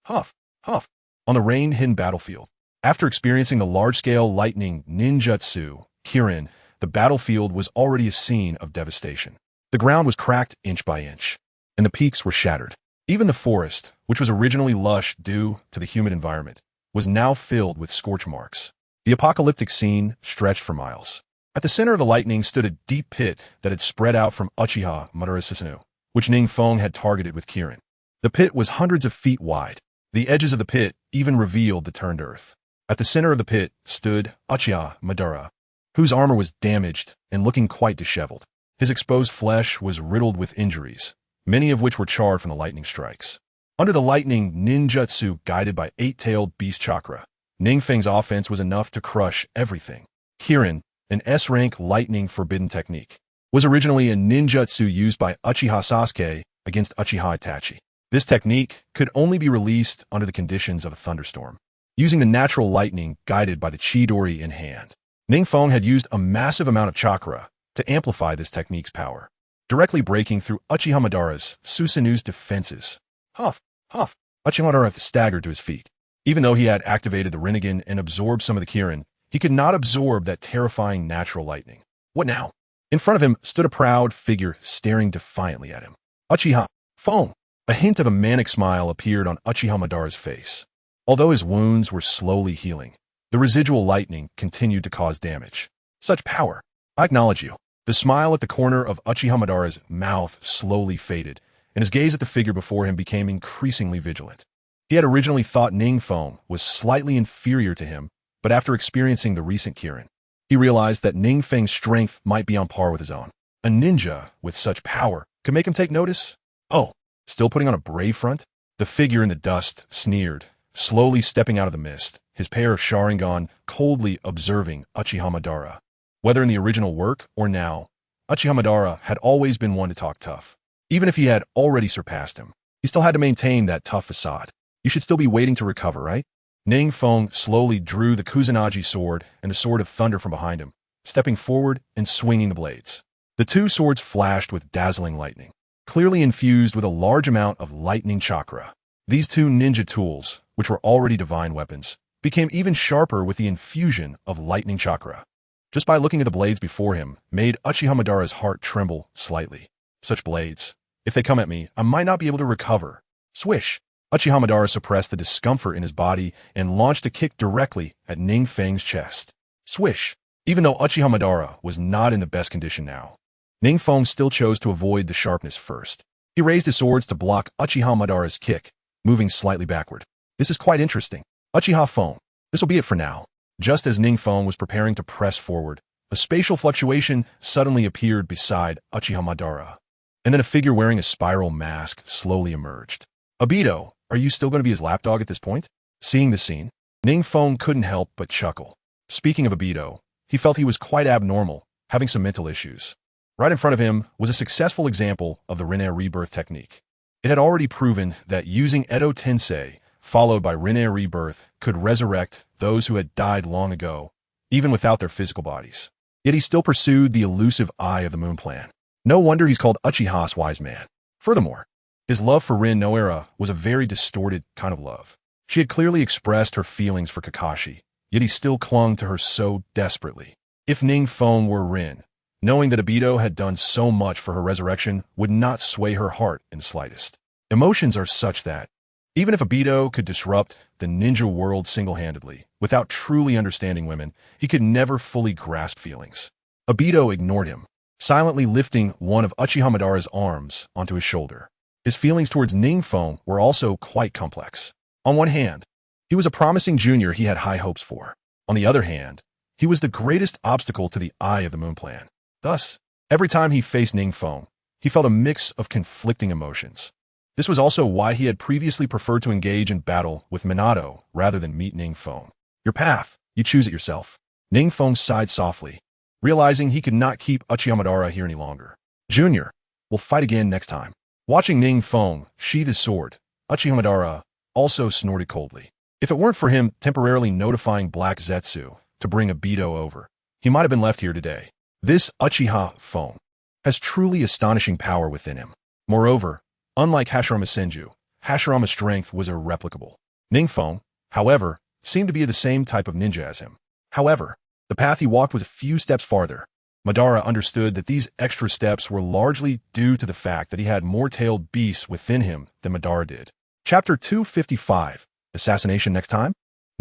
Huff, huff. On the Rain Hidden battlefield, after experiencing the large-scale lightning ninjutsu, Kirin, the battlefield was already a scene of devastation. The ground was cracked inch by inch, and the peaks were shattered. Even the forest, which was originally lush due to the humid environment, was now filled with scorch marks. The apocalyptic scene stretched for miles. At the center of the lightning stood a deep pit that had spread out from Uchiha Madara's Susanoo, which NingFeng had targeted with Kirin. The pit was hundreds of feet wide. The edges of the pit even revealed the turned earth. At the center of the pit stood Uchiha Madara, whose armor was damaged and looking quite disheveled. His exposed flesh was riddled with injuries, many of which were charred from the lightning strikes. Under the lightning ninjutsu guided by eight-tailed beast chakra, NingFeng's offense was enough to crush everything. Kirin, an S-rank lightning forbidden technique, was originally a ninjutsu used by Uchiha Sasuke against Uchiha Itachi. This technique could only be released under the conditions of a thunderstorm, using the natural lightning guided by the Chidori in hand. NingFeng had used a massive amount of chakra to amplify this technique's power, directly breaking through Uchiha Madara's Susanoo's defenses. Huff, huff. Uchiha Madara staggered to his feet. Even though he had activated the Rinnegan and absorbed some of the Kirin, he could not absorb that terrifying natural lightning. What now? In front of him stood a proud figure staring defiantly at him. Uchiha Feng. A hint of a manic smile appeared on Uchiha Madara's face. Although his wounds were slowly healing, The residual lightning continued to cause damage. Such power. I acknowledge you. The smile at the corner of Uchiha Madara's mouth slowly faded, and his gaze at the figure before him became increasingly vigilant. He had originally thought NingFeng was slightly inferior to him, but after experiencing the recent Kirin, he realized that NingFeng's strength might be on par with his own. A ninja with such power could make him take notice? Oh, still putting on a brave front? The figure in the dust sneered, slowly stepping out of the mist, his pair of Sharingan coldly observing Uchiha Madara. Whether in the original work or now, Uchiha Madara had always been one to talk tough. Even if he had already surpassed him, he still had to maintain that tough facade. You should still be waiting to recover, right? NingFeng slowly drew the Kusanagi sword and the sword of thunder from behind him, stepping forward and swinging the blades. The two swords flashed with dazzling lightning, clearly infused with a large amount of lightning chakra. These two ninja tools, which were already divine weapons, became even sharper with the infusion of lightning chakra. Just by looking at the blades before him, made Uchiha Madara's heart tremble slightly. Such blades. If they come at me, I might not be able to recover. Swish! Uchiha Madara suppressed the discomfort in his body and launched a kick directly at NingFeng's chest. Swish! Even though Uchiha Madara was not in the best condition now, NingFeng still chose to avoid the sharpness first. He raised his swords to block Uchiha Madara's kick, moving slightly backward. This is quite interesting. Uchiha Feng. This will be it for now. Just as NingFeng was preparing to press forward, a spatial fluctuation suddenly appeared beside Uchiha Madara. And then a figure wearing a spiral mask slowly emerged. Obito, are you still going to be his lapdog at this point? Seeing the scene, NingFeng couldn't help but chuckle. Speaking of Obito, he felt he was quite abnormal, having some mental issues. Right in front of him was a successful example of the Rinne rebirth technique. It had already proven that using Edo Tensei, followed by Rinne rebirth, could resurrect those who had died long ago, even without their physical bodies. Yet he still pursued the elusive Eye of the Moon plan. No wonder he's called Uchiha's wise man. Furthermore, his love for Rin Noera was a very distorted kind of love. She had clearly expressed her feelings for Kakashi, yet he still clung to her so desperately. If NingFeng were Rin, knowing that Obito had done so much for her resurrection would not sway her heart in the slightest. Emotions are such that, even if Obito could disrupt the ninja world single-handedly, without truly understanding women, he could never fully grasp feelings. Obito ignored him, silently lifting one of Uchiha Madara's arms onto his shoulder. His feelings towards NingFeng were also quite complex. On one hand, he was a promising junior he had high hopes for. On the other hand, he was the greatest obstacle to the Eye of the Moon plan. Thus, every time he faced NingFeng, he felt a mix of conflicting emotions. This was also why he had previously preferred to engage in battle with Minato rather than meet NingFeng. Your path, you choose it yourself. NingFeng sighed softly, realizing he could not keep Uchiha Madara here any longer. Junior, we'll fight again next time. Watching NingFeng sheath his sword, Uchiha Madara also snorted coldly. If it weren't for him temporarily notifying Black Zetsu to bring Obito over, he might have been left here today. This Uchiha Feng has truly astonishing power within him. Moreover, unlike Hashirama Senju, Hashirama's strength was irreplicable. NingFeng, however, seemed to be the same type of ninja as him. However, the path he walked was a few steps farther. Madara understood that these extra steps were largely due to the fact that he had more tailed beasts within him than Madara did. Chapter 255, Assassination next time?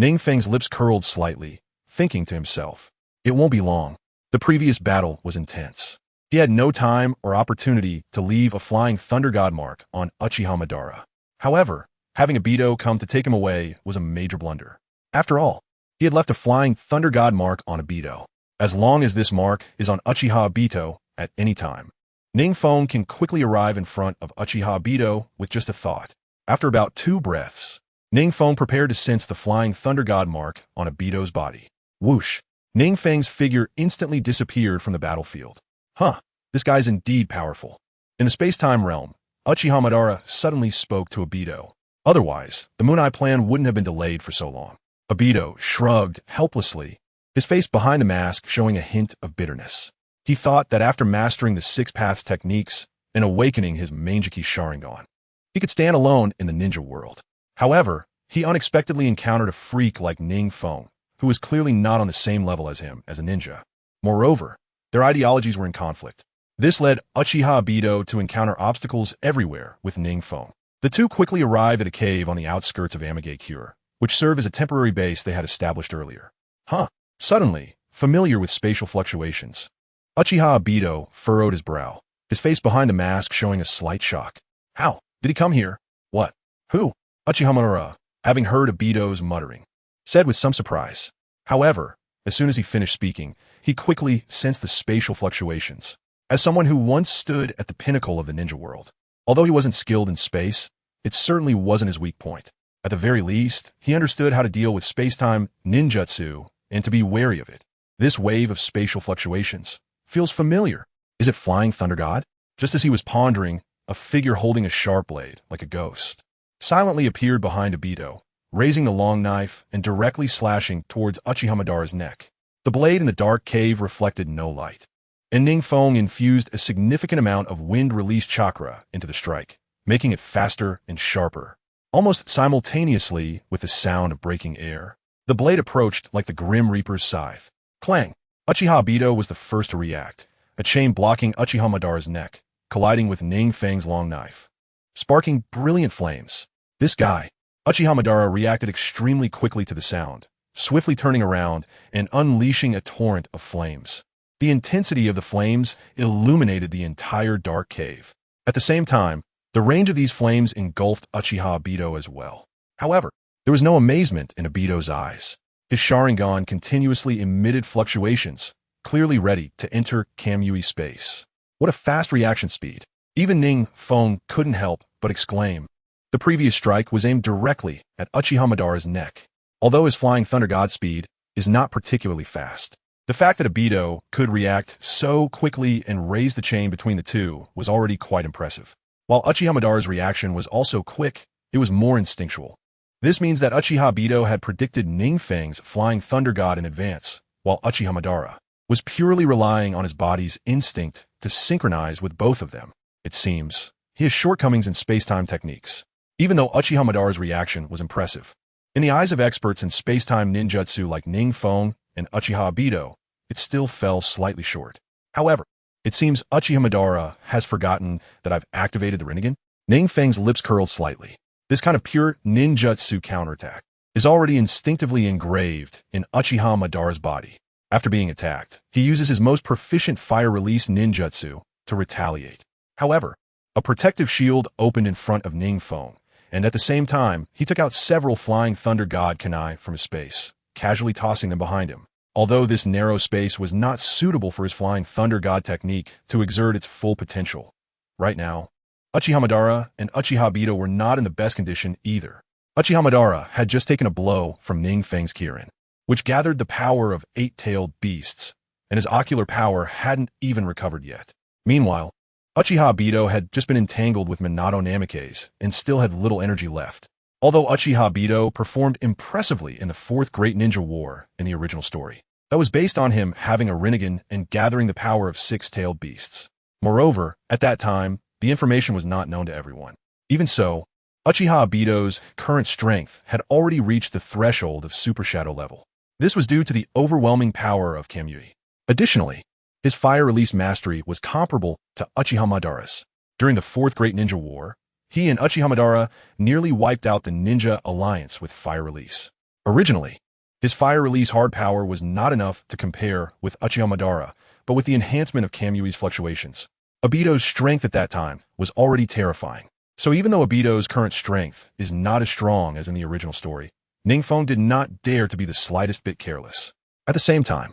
NingFeng's lips curled slightly, thinking to himself, it won't be long. The previous battle was intense. He had no time or opportunity to leave a flying thunder god mark on Uchiha Madara. However, having Obito come to take him away was a major blunder. After all, he had left a flying thunder god mark on Obito. As long as this mark is on Uchiha Obito at any time, NingFeng can quickly arrive in front of Uchiha Obito with just a thought. After about 2 breaths, NingFeng prepared to sense the flying thunder god mark on Obito's body. Whoosh! NingFeng's figure instantly disappeared from the battlefield. Huh, this guy's indeed powerful. In the space-time realm, Uchiha Madara suddenly spoke to Obito. Otherwise, the Moon Eye plan wouldn't have been delayed for so long. Obito shrugged helplessly, his face behind the mask showing a hint of bitterness. He thought that after mastering the 6 paths techniques and awakening his Manjiki Sharingan, he could stand alone in the ninja world. However, he unexpectedly encountered a freak like NingFeng, who was clearly not on the same level as him as a ninja. Moreover, their ideologies were in conflict. This led Uchiha Obito to encounter obstacles everywhere with NingFeng. The two quickly arrived at a cave on the outskirts of Amigakure, which served as a temporary base they had established earlier. Huh. Suddenly, familiar with spatial fluctuations. Uchiha Obito furrowed his brow, his face behind the mask showing a slight shock. How? Did he come here? What? Who? Uchiha, having heard Obito's muttering, said with some surprise. However, as soon as he finished speaking, he quickly sensed the spatial fluctuations. As someone who once stood at the pinnacle of the ninja world, although he wasn't skilled in space, it certainly wasn't his weak point. At the very least, he understood how to deal with space-time ninjutsu and to be wary of it. This wave of spatial fluctuations feels familiar. Is it Flying Thunder God? Just as he was pondering, a figure holding a sharp blade, like a ghost, silently appeared behind Obito, raising the long knife and directly slashing towards Uchiha neck. The blade in the dark cave reflected no light, and NingFeng infused a significant amount of wind-released chakra into the strike, making it faster and sharper. Almost simultaneously with the sound of breaking air, the blade approached like the Grim Reaper's scythe. Clang! Uchiha Obito was the first to react, a chain blocking Uchiha neck, colliding with NingFeng's long knife, sparking brilliant flames. This guy, Uchiha reacted extremely quickly to the sound, swiftly turning around and unleashing a torrent of flames. The intensity of the flames illuminated the entire dark cave. At the same time, the range of these flames engulfed Uchiha Obito as well. However, there was no amazement in Obito's eyes. His Sharingan continuously emitted fluctuations, clearly ready to enter Kamui space. What a fast reaction speed. Even NingFeng couldn't help but exclaim. The previous strike was aimed directly at Uchiha neck. Although his Flying Thunder God speed is not particularly fast, the fact that Obito could react so quickly and raise the chain between the two was already quite impressive. While Uchiha reaction was also quick, it was more instinctual. This means that Uchiha Obito had predicted NingFeng's Flying Thunder God in advance, while Uchiha was purely relying on his body's instinct to synchronize with both of them. It seems he has shortcomings in space-time techniques, even though Uchiha reaction was impressive. In the eyes of experts in space-time ninjutsu like NingFeng and Uchiha Obito, it still fell slightly short. However, it seems Uchiha has forgotten that I've activated the Rinnegan. NingFeng's lips curled slightly. This kind of pure ninjutsu counterattack is already instinctively engraved in Uchiha body. After being attacked, he uses his most proficient fire-release ninjutsu to retaliate. However, a protective shield opened in front of NingFeng, and at the same time, he took out several Flying Thunder God kunai from his space, casually tossing them behind him. Although this narrow space was not suitable for his Flying Thunder God technique to exert its full potential. Right now, Uchiha and Uchiha Obito were not in the best condition either. Uchiha had just taken a blow from NingFeng's Kirin, which gathered the power of 8-tailed beasts, and his ocular power hadn't even recovered yet. Meanwhile, Uchiha Obito had just been entangled with Minato Namikaze and still had little energy left. Although Uchiha Obito performed impressively in the Fourth Great Ninja War in the original story, that was based on him having a Rinnegan and gathering the power of 6-tailed beasts. Moreover, at that time, the information was not known to everyone. Even so, Uchiha Obito's current strength had already reached the threshold of Super Shadow level. This was due to the overwhelming power of Kamui. Additionally, his fire release mastery was comparable to Uchiha. During the Fourth Great Ninja War, he and Uchiha nearly wiped out the Ninja Alliance with fire release. Originally, his fire release hard power was not enough to compare with Uchiha, but with the enhancement of Kamui's fluctuations, Obito's strength at that time was already terrifying. So even though Obito's current strength is not as strong as in the original story, NingFeng did not dare to be the slightest bit careless. At the same time,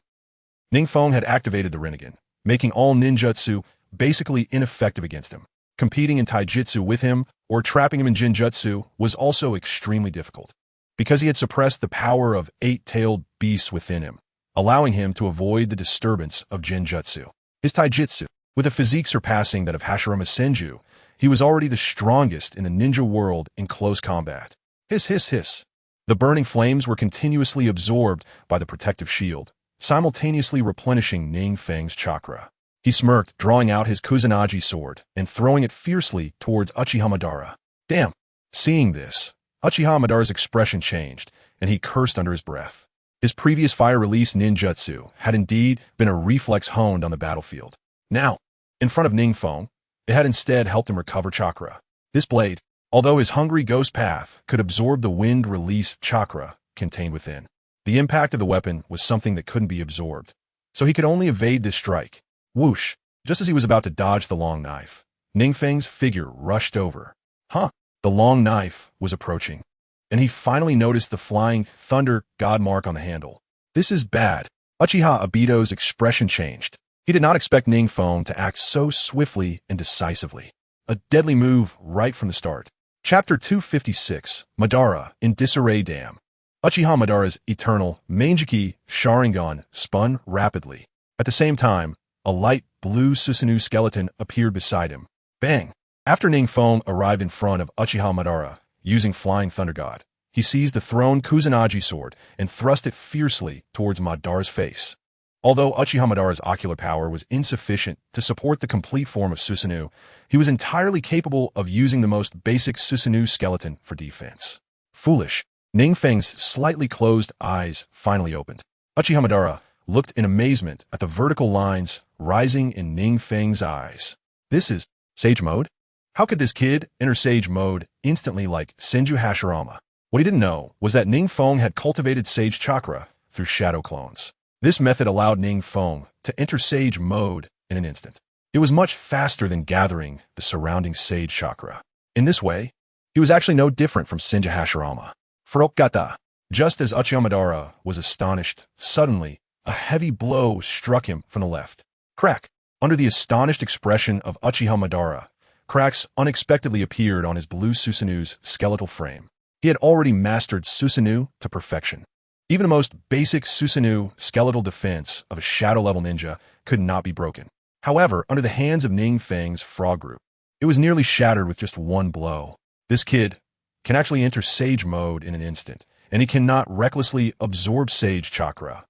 NingFeng had activated the Rinnegan, making all ninjutsu basically ineffective against him. Competing in taijutsu with him or trapping him in jinjutsu was also extremely difficult, because he had suppressed the power of 8-tailed beasts within him, allowing him to avoid the disturbance of jinjutsu. His taijutsu, with a physique surpassing that of Hashirama Senju, he was already the strongest in the ninja world in close combat. Hiss, hiss, hiss. The burning flames were continuously absorbed by the protective shield, simultaneously replenishing NingFeng's chakra. He smirked, drawing out his Kusanagi sword and throwing it fiercely towards Uchiha. Damn! Seeing this, Uchiha expression changed, and he cursed under his breath. His previous fire-release ninjutsu had indeed been a reflex honed on the battlefield. Now, in front of NingFeng, it had instead helped him recover chakra. This blade, although his hungry ghost path could absorb the wind-release chakra contained within, The impact of the weapon was something that couldn't be absorbed, so he could only evade this strike. Whoosh! Just as he was about to dodge the long knife, NingFeng's figure rushed over. Huh! The long knife was approaching, and he finally noticed the flying thunder god mark on the handle. This is bad. Uchiha Obito's expression changed. He did not expect NingFeng to act so swiftly and decisively. A deadly move right from the start. Chapter 256, Madara in Disarray Dam. Uchiha Madara's eternal Mangeki Sharingan spun rapidly. At the same time, a light blue Susanoo skeleton appeared beside him. Bang! After NingFeng arrived in front of Uchiha Madara, using Flying Thunder God, he seized the thrown Kusanagi sword and thrust it fiercely towards Madara's face. Although Uchiha Madara's ocular power was insufficient to support the complete form of Susanoo, he was entirely capable of using the most basic Susanoo skeleton for defense. Foolish. NingFeng's slightly closed eyes finally opened. Uchiha Madara looked in amazement at the vertical lines rising in NingFeng's eyes. This is Sage Mode? How could this kid enter Sage Mode instantly like Senju Hashirama? What he didn't know was that NingFeng had cultivated Sage Chakra through shadow clones. This method allowed NingFeng to enter Sage Mode in an instant. It was much faster than gathering the surrounding Sage Chakra. In this way, he was actually no different from Senju Hashirama. Furokata. Just as Uchiha Madara was astonished, suddenly, a heavy blow struck him from the left. Crack! Under the astonished expression of Uchiha Madara, cracks unexpectedly appeared on his blue Susanoo's skeletal frame. He had already mastered Susanoo to perfection. Even the most basic Susanoo skeletal defense of a shadow-level ninja could not be broken. However, under the hands of NingFeng's frog group, it was nearly shattered with just one blow. This kid can actually enter Sage Mode in an instant, and he cannot recklessly absorb Sage Chakra.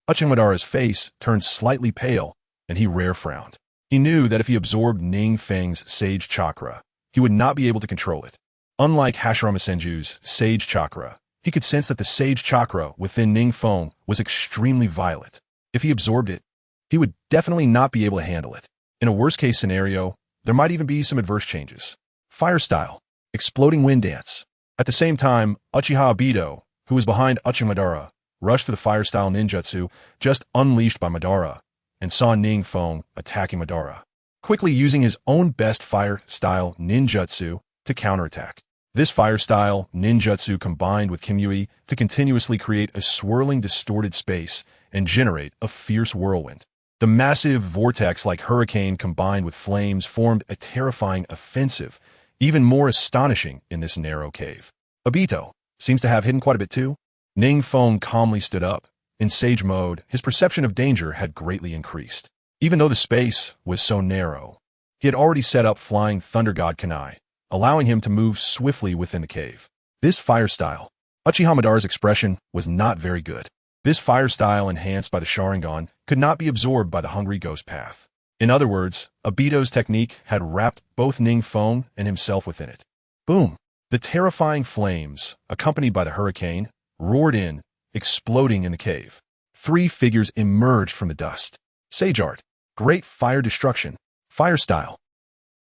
Uchiha Madara's face turned slightly pale, and he frowned. He knew that if he absorbed NingFeng's Sage Chakra, he would not be able to control it. Unlike Hashirama Senju's Sage Chakra, he could sense that the Sage Chakra within NingFeng was extremely violent. If he absorbed it, he would definitely not be able to handle it. In a worst-case scenario, there might even be some adverse changes. Fire Style. Exploding Wind Dance. At the same time, Uchiha Obito, who was behind Uchiha Madara, rushed for the Fire Style ninjutsu just unleashed by Madara, and saw NingFeng attacking Madara, quickly using his own best Fire Style ninjutsu to counterattack. This Fire Style ninjutsu combined with Kimyui to continuously create a swirling distorted space and generate a fierce whirlwind. The massive vortex-like hurricane combined with flames formed a terrifying offensive, even more astonishing in this narrow cave. Obito seems to have hidden quite a bit too. NingFeng calmly stood up. In Sage Mode, his perception of danger had greatly increased. Even though the space was so narrow, he had already set up Flying Thunder God Kanai, allowing him to move swiftly within the cave. This Fire Style. Uchiha Madara's expression was not very good. This Fire Style enhanced by the Sharingan could not be absorbed by the Hungry Ghost Path. In other words, Obito's technique had wrapped both NingFeng and himself within it. Boom! The terrifying flames, accompanied by the hurricane, roared in, exploding in the cave. Three figures emerged from the dust. Sage Art. Great Fire Destruction. Fire Style.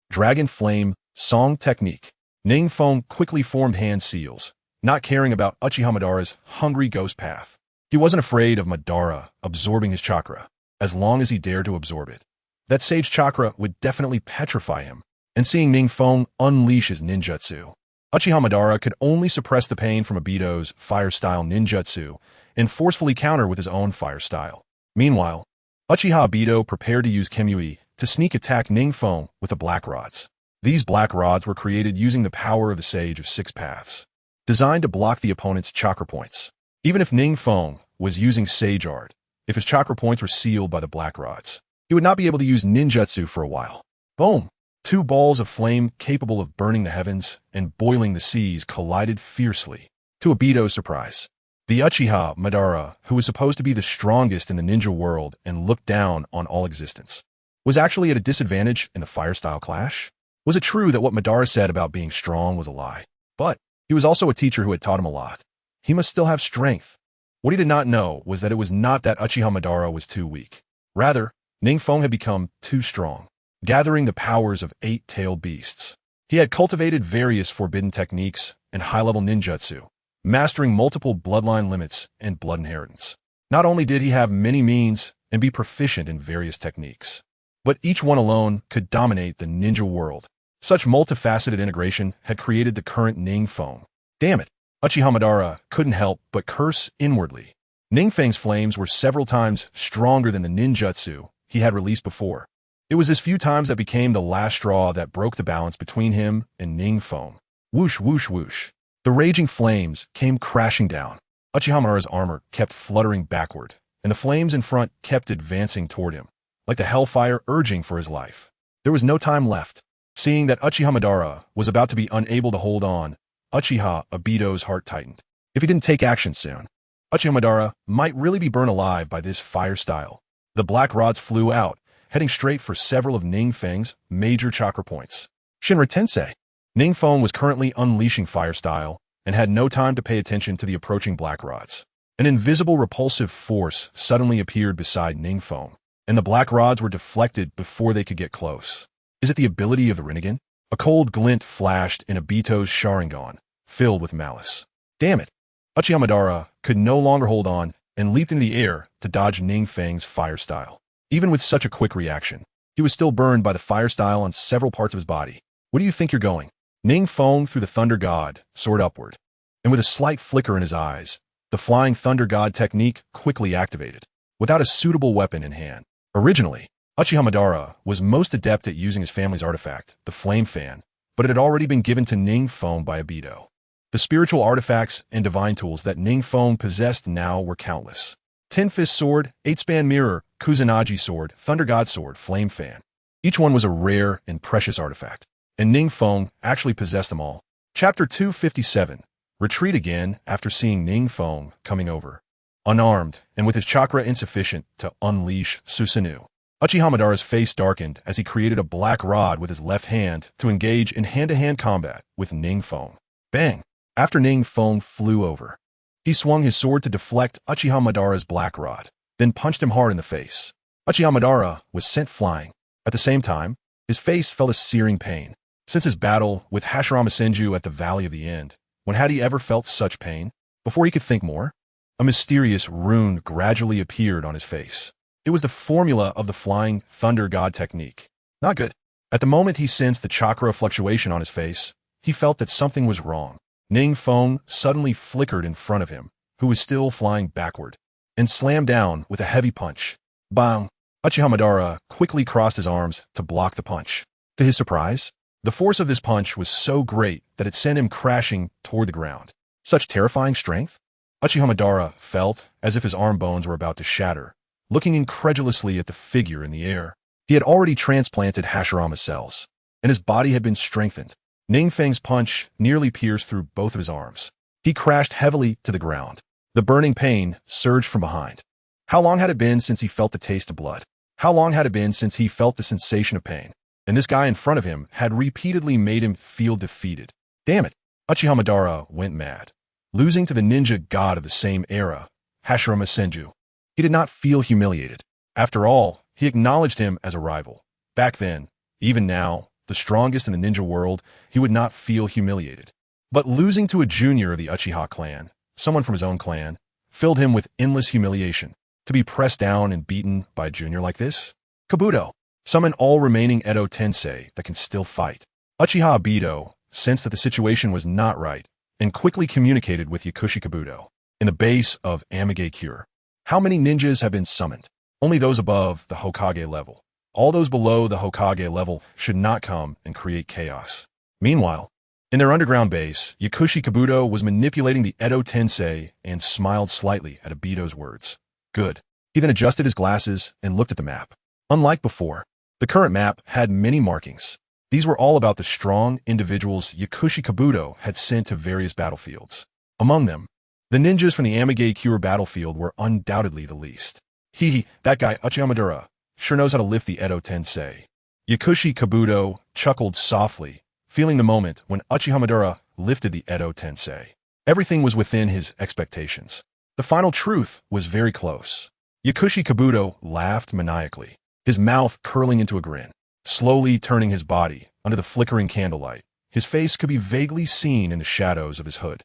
Dragon Flame. Song Technique. NingFeng quickly formed hand seals, not caring about Uchiha Madara's Hungry Ghost Path. He wasn't afraid of Madara absorbing his chakra, as long as he dared to absorb it. That Sage Chakra would definitely petrify him, and seeing NingFeng unleash his ninjutsu. Uchiha Madara could only suppress the pain from Obito's Fire Style ninjutsu and forcefully counter with his own Fire Style. Meanwhile, Uchiha Obito prepared to use Kimyui to sneak attack NingFeng with the Black Rods. These Black Rods were created using the power of the Sage of Six Paths, designed to block the opponent's chakra points. Even if NingFeng was using Sage Art, if his chakra points were sealed by the Black Rods, he would not be able to use ninjutsu for a while. Boom! Two balls of flame capable of burning the heavens and boiling the seas collided fiercely. To Obito's surprise, the Uchiha Madara, who was supposed to be the strongest in the ninja world and looked down on all existence, was actually at a disadvantage in the Fire Style clash. Was it true that what Madara said about being strong was a lie? But he was also a teacher who had taught him a lot. He must still have strength. What he did not know was that it was not that Uchiha Madara was too weak. Rather, NingFeng had become too strong, gathering the powers of eight-tailed beasts. He had cultivated various forbidden techniques and high-level ninjutsu, mastering multiple bloodline limits and blood inheritance. Not only did he have many means and be proficient in various techniques, but each one alone could dominate the ninja world. Such multifaceted integration had created the current NingFeng. Damn it, Uchiha Madara couldn't help but curse inwardly. NingFeng's flames were several times stronger than the ninjutsu he had released before. It was this few times that became the last straw that broke the balance between him and NingFeng. Whoosh, whoosh, whoosh. The raging flames came crashing down. Uchiha Madara's armor kept fluttering backward, and the flames in front kept advancing toward him, like the hellfire urging for his life. There was no time left. Seeing that Uchiha Madara was about to be unable to hold on, Uchiha Obito's heart tightened. If he didn't take action soon, Uchiha Madara might really be burned alive by this fire style. The black rods flew out, heading straight for several of NingFeng's major chakra points. Shinra Tensei. NingFeng was currently unleashing fire style and had no time to pay attention to the approaching black rods. An invisible repulsive force suddenly appeared beside NingFeng, and the black rods were deflected before they could get close. Is it the ability of the Rinnegan? A cold glint flashed in Obito's Sharingan, filled with malice. Damn it! Uchiha Madara could no longer hold on and leaped into the air to dodge NingFeng's fire style. Even with such a quick reaction, he was still burned by the fire style on several parts of his body. Where do you think you're going? NingFeng threw the Thunder God sword upward, and with a slight flicker in his eyes, the Flying Thunder God technique quickly activated, without a suitable weapon in hand. Originally, Uchiha Madara was most adept at using his family's artifact, the Flame Fan, but it had already been given to NingFeng by Obito. The spiritual artifacts and divine tools that NingFeng possessed now were countless. Ten Fist Sword, Eight-Span Mirror, Kusanagi Sword, Thunder God Sword, Flame Fan. Each one was a rare and precious artifact, and NingFeng actually possessed them all. Chapter 257. Retreat again after seeing NingFeng coming over, unarmed and with his chakra insufficient to unleash Susanoo. Uchiha Madara's face darkened as he created a black rod with his left hand to engage in hand-to-hand combat with NingFeng. Bang! After NingFeng flew over, he swung his sword to deflect Uchiha Madara's black rod, then punched him hard in the face. Uchiha Madara was sent flying. At the same time, his face felt a searing pain. Since his battle with Hashirama Senju at the Valley of the End, when had he ever felt such pain? Before he could think more, a mysterious rune gradually appeared on his face. It was the formula of the Flying Thunder God technique. Not good. At the moment he sensed the chakra fluctuation on his face, he felt that something was wrong. NingFeng suddenly flickered in front of him, who was still flying backward, and slammed down with a heavy punch. Bang! Uchiha Madara quickly crossed his arms to block the punch. To his surprise, the force of this punch was so great that it sent him crashing toward the ground. Such terrifying strength? Uchiha Madara felt as if his arm bones were about to shatter, looking incredulously at the figure in the air. He had already transplanted Hashirama cells, and his body had been strengthened. NingFeng's punch nearly pierced through both of his arms. He crashed heavily to the ground. The burning pain surged from behind. How long had it been since he felt the taste of blood? How long had it been since he felt the sensation of pain? And this guy in front of him had repeatedly made him feel defeated. Damn it! Uchiha Madara went mad. Losing to the ninja god of the same era, Hashirama Senju, he did not feel humiliated. After all, he acknowledged him as a rival. Back then, even now, the strongest in the ninja world, he would not feel humiliated. But losing to a junior of the Uchiha clan, someone from his own clan, filled him with endless humiliation. To be pressed down and beaten by a junior like this? Kabuto, summon all remaining Edo Tensei that can still fight. Uchiha Obito sensed that the situation was not right and quickly communicated with Yakushi Kabuto in the base of Amage Cure. How many ninjas have been summoned? Only those above the Hokage level. All those below the Hokage level should not come and create chaos. Meanwhile, in their underground base, Yakushi Kabuto was manipulating the Edo Tensei and smiled slightly at Obito's words. Good. He then adjusted his glasses and looked at the map. Unlike before, the current map had many markings. These were all about the strong individuals Yakushi Kabuto had sent to various battlefields. Among them, the ninjas from the Amage Cure battlefield were undoubtedly the least. That guy Uchiha Madara sure knows how to lift the Edo Tensei. Yakushi Kabuto chuckled softly, feeling the moment when Uchiha Madara lifted the Edo Tensei. Everything was within his expectations. The final truth was very close. Yakushi Kabuto laughed maniacally, his mouth curling into a grin. Slowly turning his body under the flickering candlelight, his face could be vaguely seen in the shadows of his hood.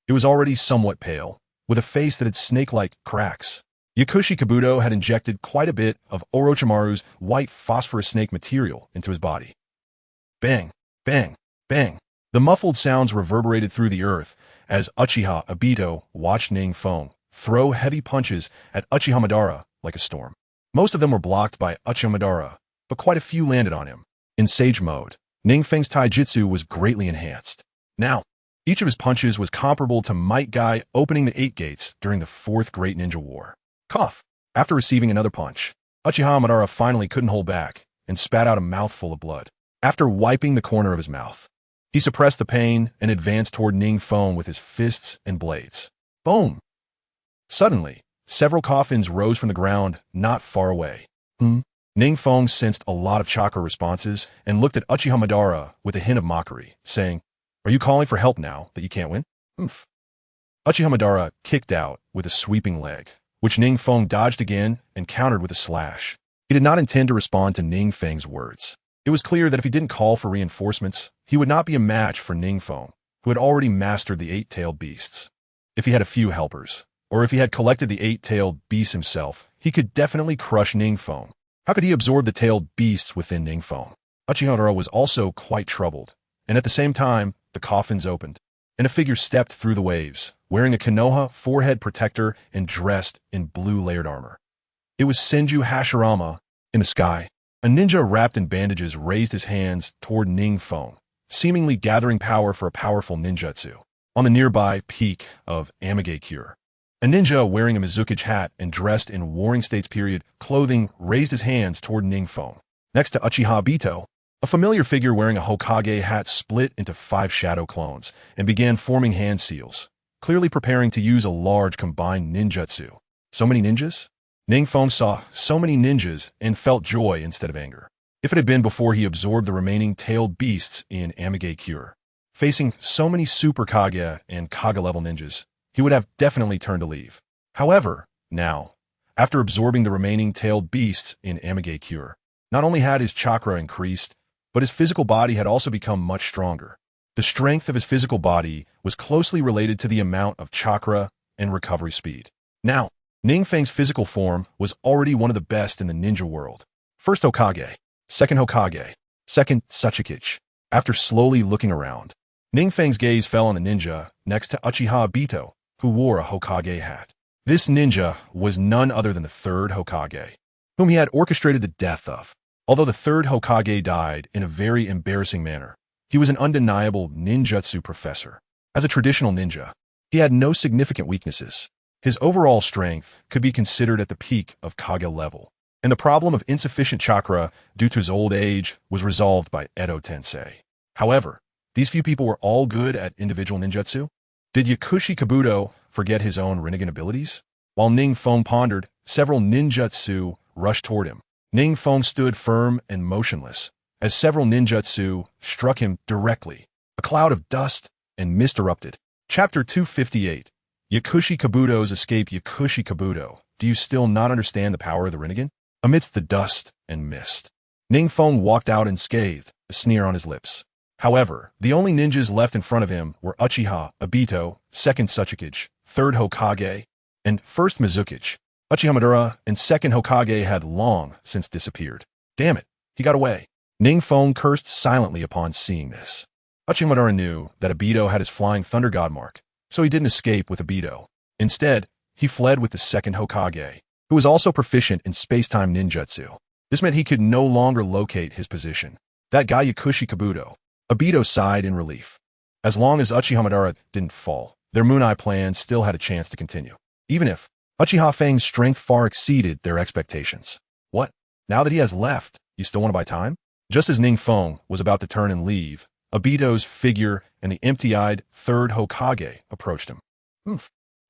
It was already somewhat pale, with a face that had snake-like cracks. Yakushi Kabuto had injected quite a bit of Orochimaru's white phosphorus snake material into his body. Bang, bang, bang. The muffled sounds reverberated through the earth as Uchiha Obito watched NingFeng throw heavy punches at Uchiha Madara like a storm. Most of them were blocked by Uchiha Madara, but quite a few landed on him. In Sage mode, NingFeng's taijutsu was greatly enhanced. Now, each of his punches was comparable to Might Guy opening the 8 gates during the 4th Great Ninja War. Cough. After receiving another punch, Uchiha Madara finally couldn't hold back and spat out a mouthful of blood. After wiping the corner of his mouth, he suppressed the pain and advanced toward NingFeng with his fists and blades. Boom! Suddenly, several coffins rose from the ground not far away. NingFeng sensed a lot of chakra responses and looked at Uchiha Madara with a hint of mockery, saying, "Are you calling for help now that you can't win?" Uchiha Madara kicked out with a sweeping leg, which NingFeng dodged again and countered with a slash. He did not intend to respond to NingFeng's words. It was clear that if he didn't call for reinforcements, he would not be a match for NingFeng, who had already mastered the 8-tailed beasts. If he had a few helpers, or if he had collected the 8-tailed beasts himself, he could definitely crush NingFeng. How could he absorb the tailed beasts within NingFeng? Uchiha Madara was also quite troubled, and at the same time, the coffins opened, and a figure stepped through the waves, wearing a Konoha forehead protector and dressed in blue layered armor. It was Senju Hashirama. In the sky, a ninja wrapped in bandages raised his hands toward NingFeng, seemingly gathering power for a powerful ninjutsu. On the nearby peak of Amigakure, a ninja wearing a Mizuki's hat and dressed in Warring States period clothing raised his hands toward NingFeng. Next to Uchiha Obito, a familiar figure wearing a Hokage hat split into 5 shadow clones and began forming hand seals, clearly preparing to use a large combined ninjutsu. So many ninjas? NingFeng saw so many ninjas and felt joy instead of anger. If it had been before he absorbed the remaining tailed beasts in Amigakure, facing so many Super Kage and Kage-level ninjas, he would have definitely turned to leave. However, now, after absorbing the remaining tailed beasts in Amigakure, not only had his chakra increased, but his physical body had also become much stronger. The strength of his physical body was closely related to the amount of chakra and recovery speed. Now, NingFeng's physical form was already one of the best in the ninja world. First Hokage, second Hokage, second Tsuchikichi. After slowly looking around, NingFeng's gaze fell on the ninja next to Uchiha Obito, who wore a Hokage hat. This ninja was none other than the 3rd Hokage, whom he had orchestrated the death of. Although the 3rd Hokage died in a very embarrassing manner, he was an undeniable ninjutsu professor. As a traditional ninja, he had no significant weaknesses. His overall strength could be considered at the peak of Kage level, and the problem of insufficient chakra due to his old age was resolved by Edo Tensei. However, these few people were all good at individual ninjutsu. Did Yakushi Kabuto forget his own Rinnegan abilities? While NingFeng pondered, several ninjutsu rushed toward him. NingFeng stood firm and motionless, as several ninjutsu struck him directly. A cloud of dust and mist erupted. Chapter 258. Yakushi Kabuto's escape. Yakushi Kabuto, do you still not understand the power of the Rinnegan? Amidst the dust and mist, NingFeng walked out unscathed, a sneer on his lips. However, the only ninjas left in front of him were Uchiha Obito, 2nd Tsuchikichi, 3rd Hokage, and 1st Mizukichi. Uchiha Madara and 2nd Hokage had long since disappeared. Damn it, he got away. NingFeng cursed silently upon seeing this. Uchiha Madara knew that Obito had his Flying Thunder God mark, so he didn't escape with Obito. Instead, he fled with the 2nd Hokage, who was also proficient in space-time ninjutsu. This meant he could no longer locate his position. That guy Yakushi Kabuto. Obito sighed in relief. As long as Uchiha Madara didn't fall, their Moon Eye plan still had a chance to continue. Even if Uchiha Fang's strength far exceeded their expectations. What? Now that he has left, you still want to buy time? Just as NingFeng was about to turn and leave, Obito's figure and the empty-eyed 3rd Hokage approached him.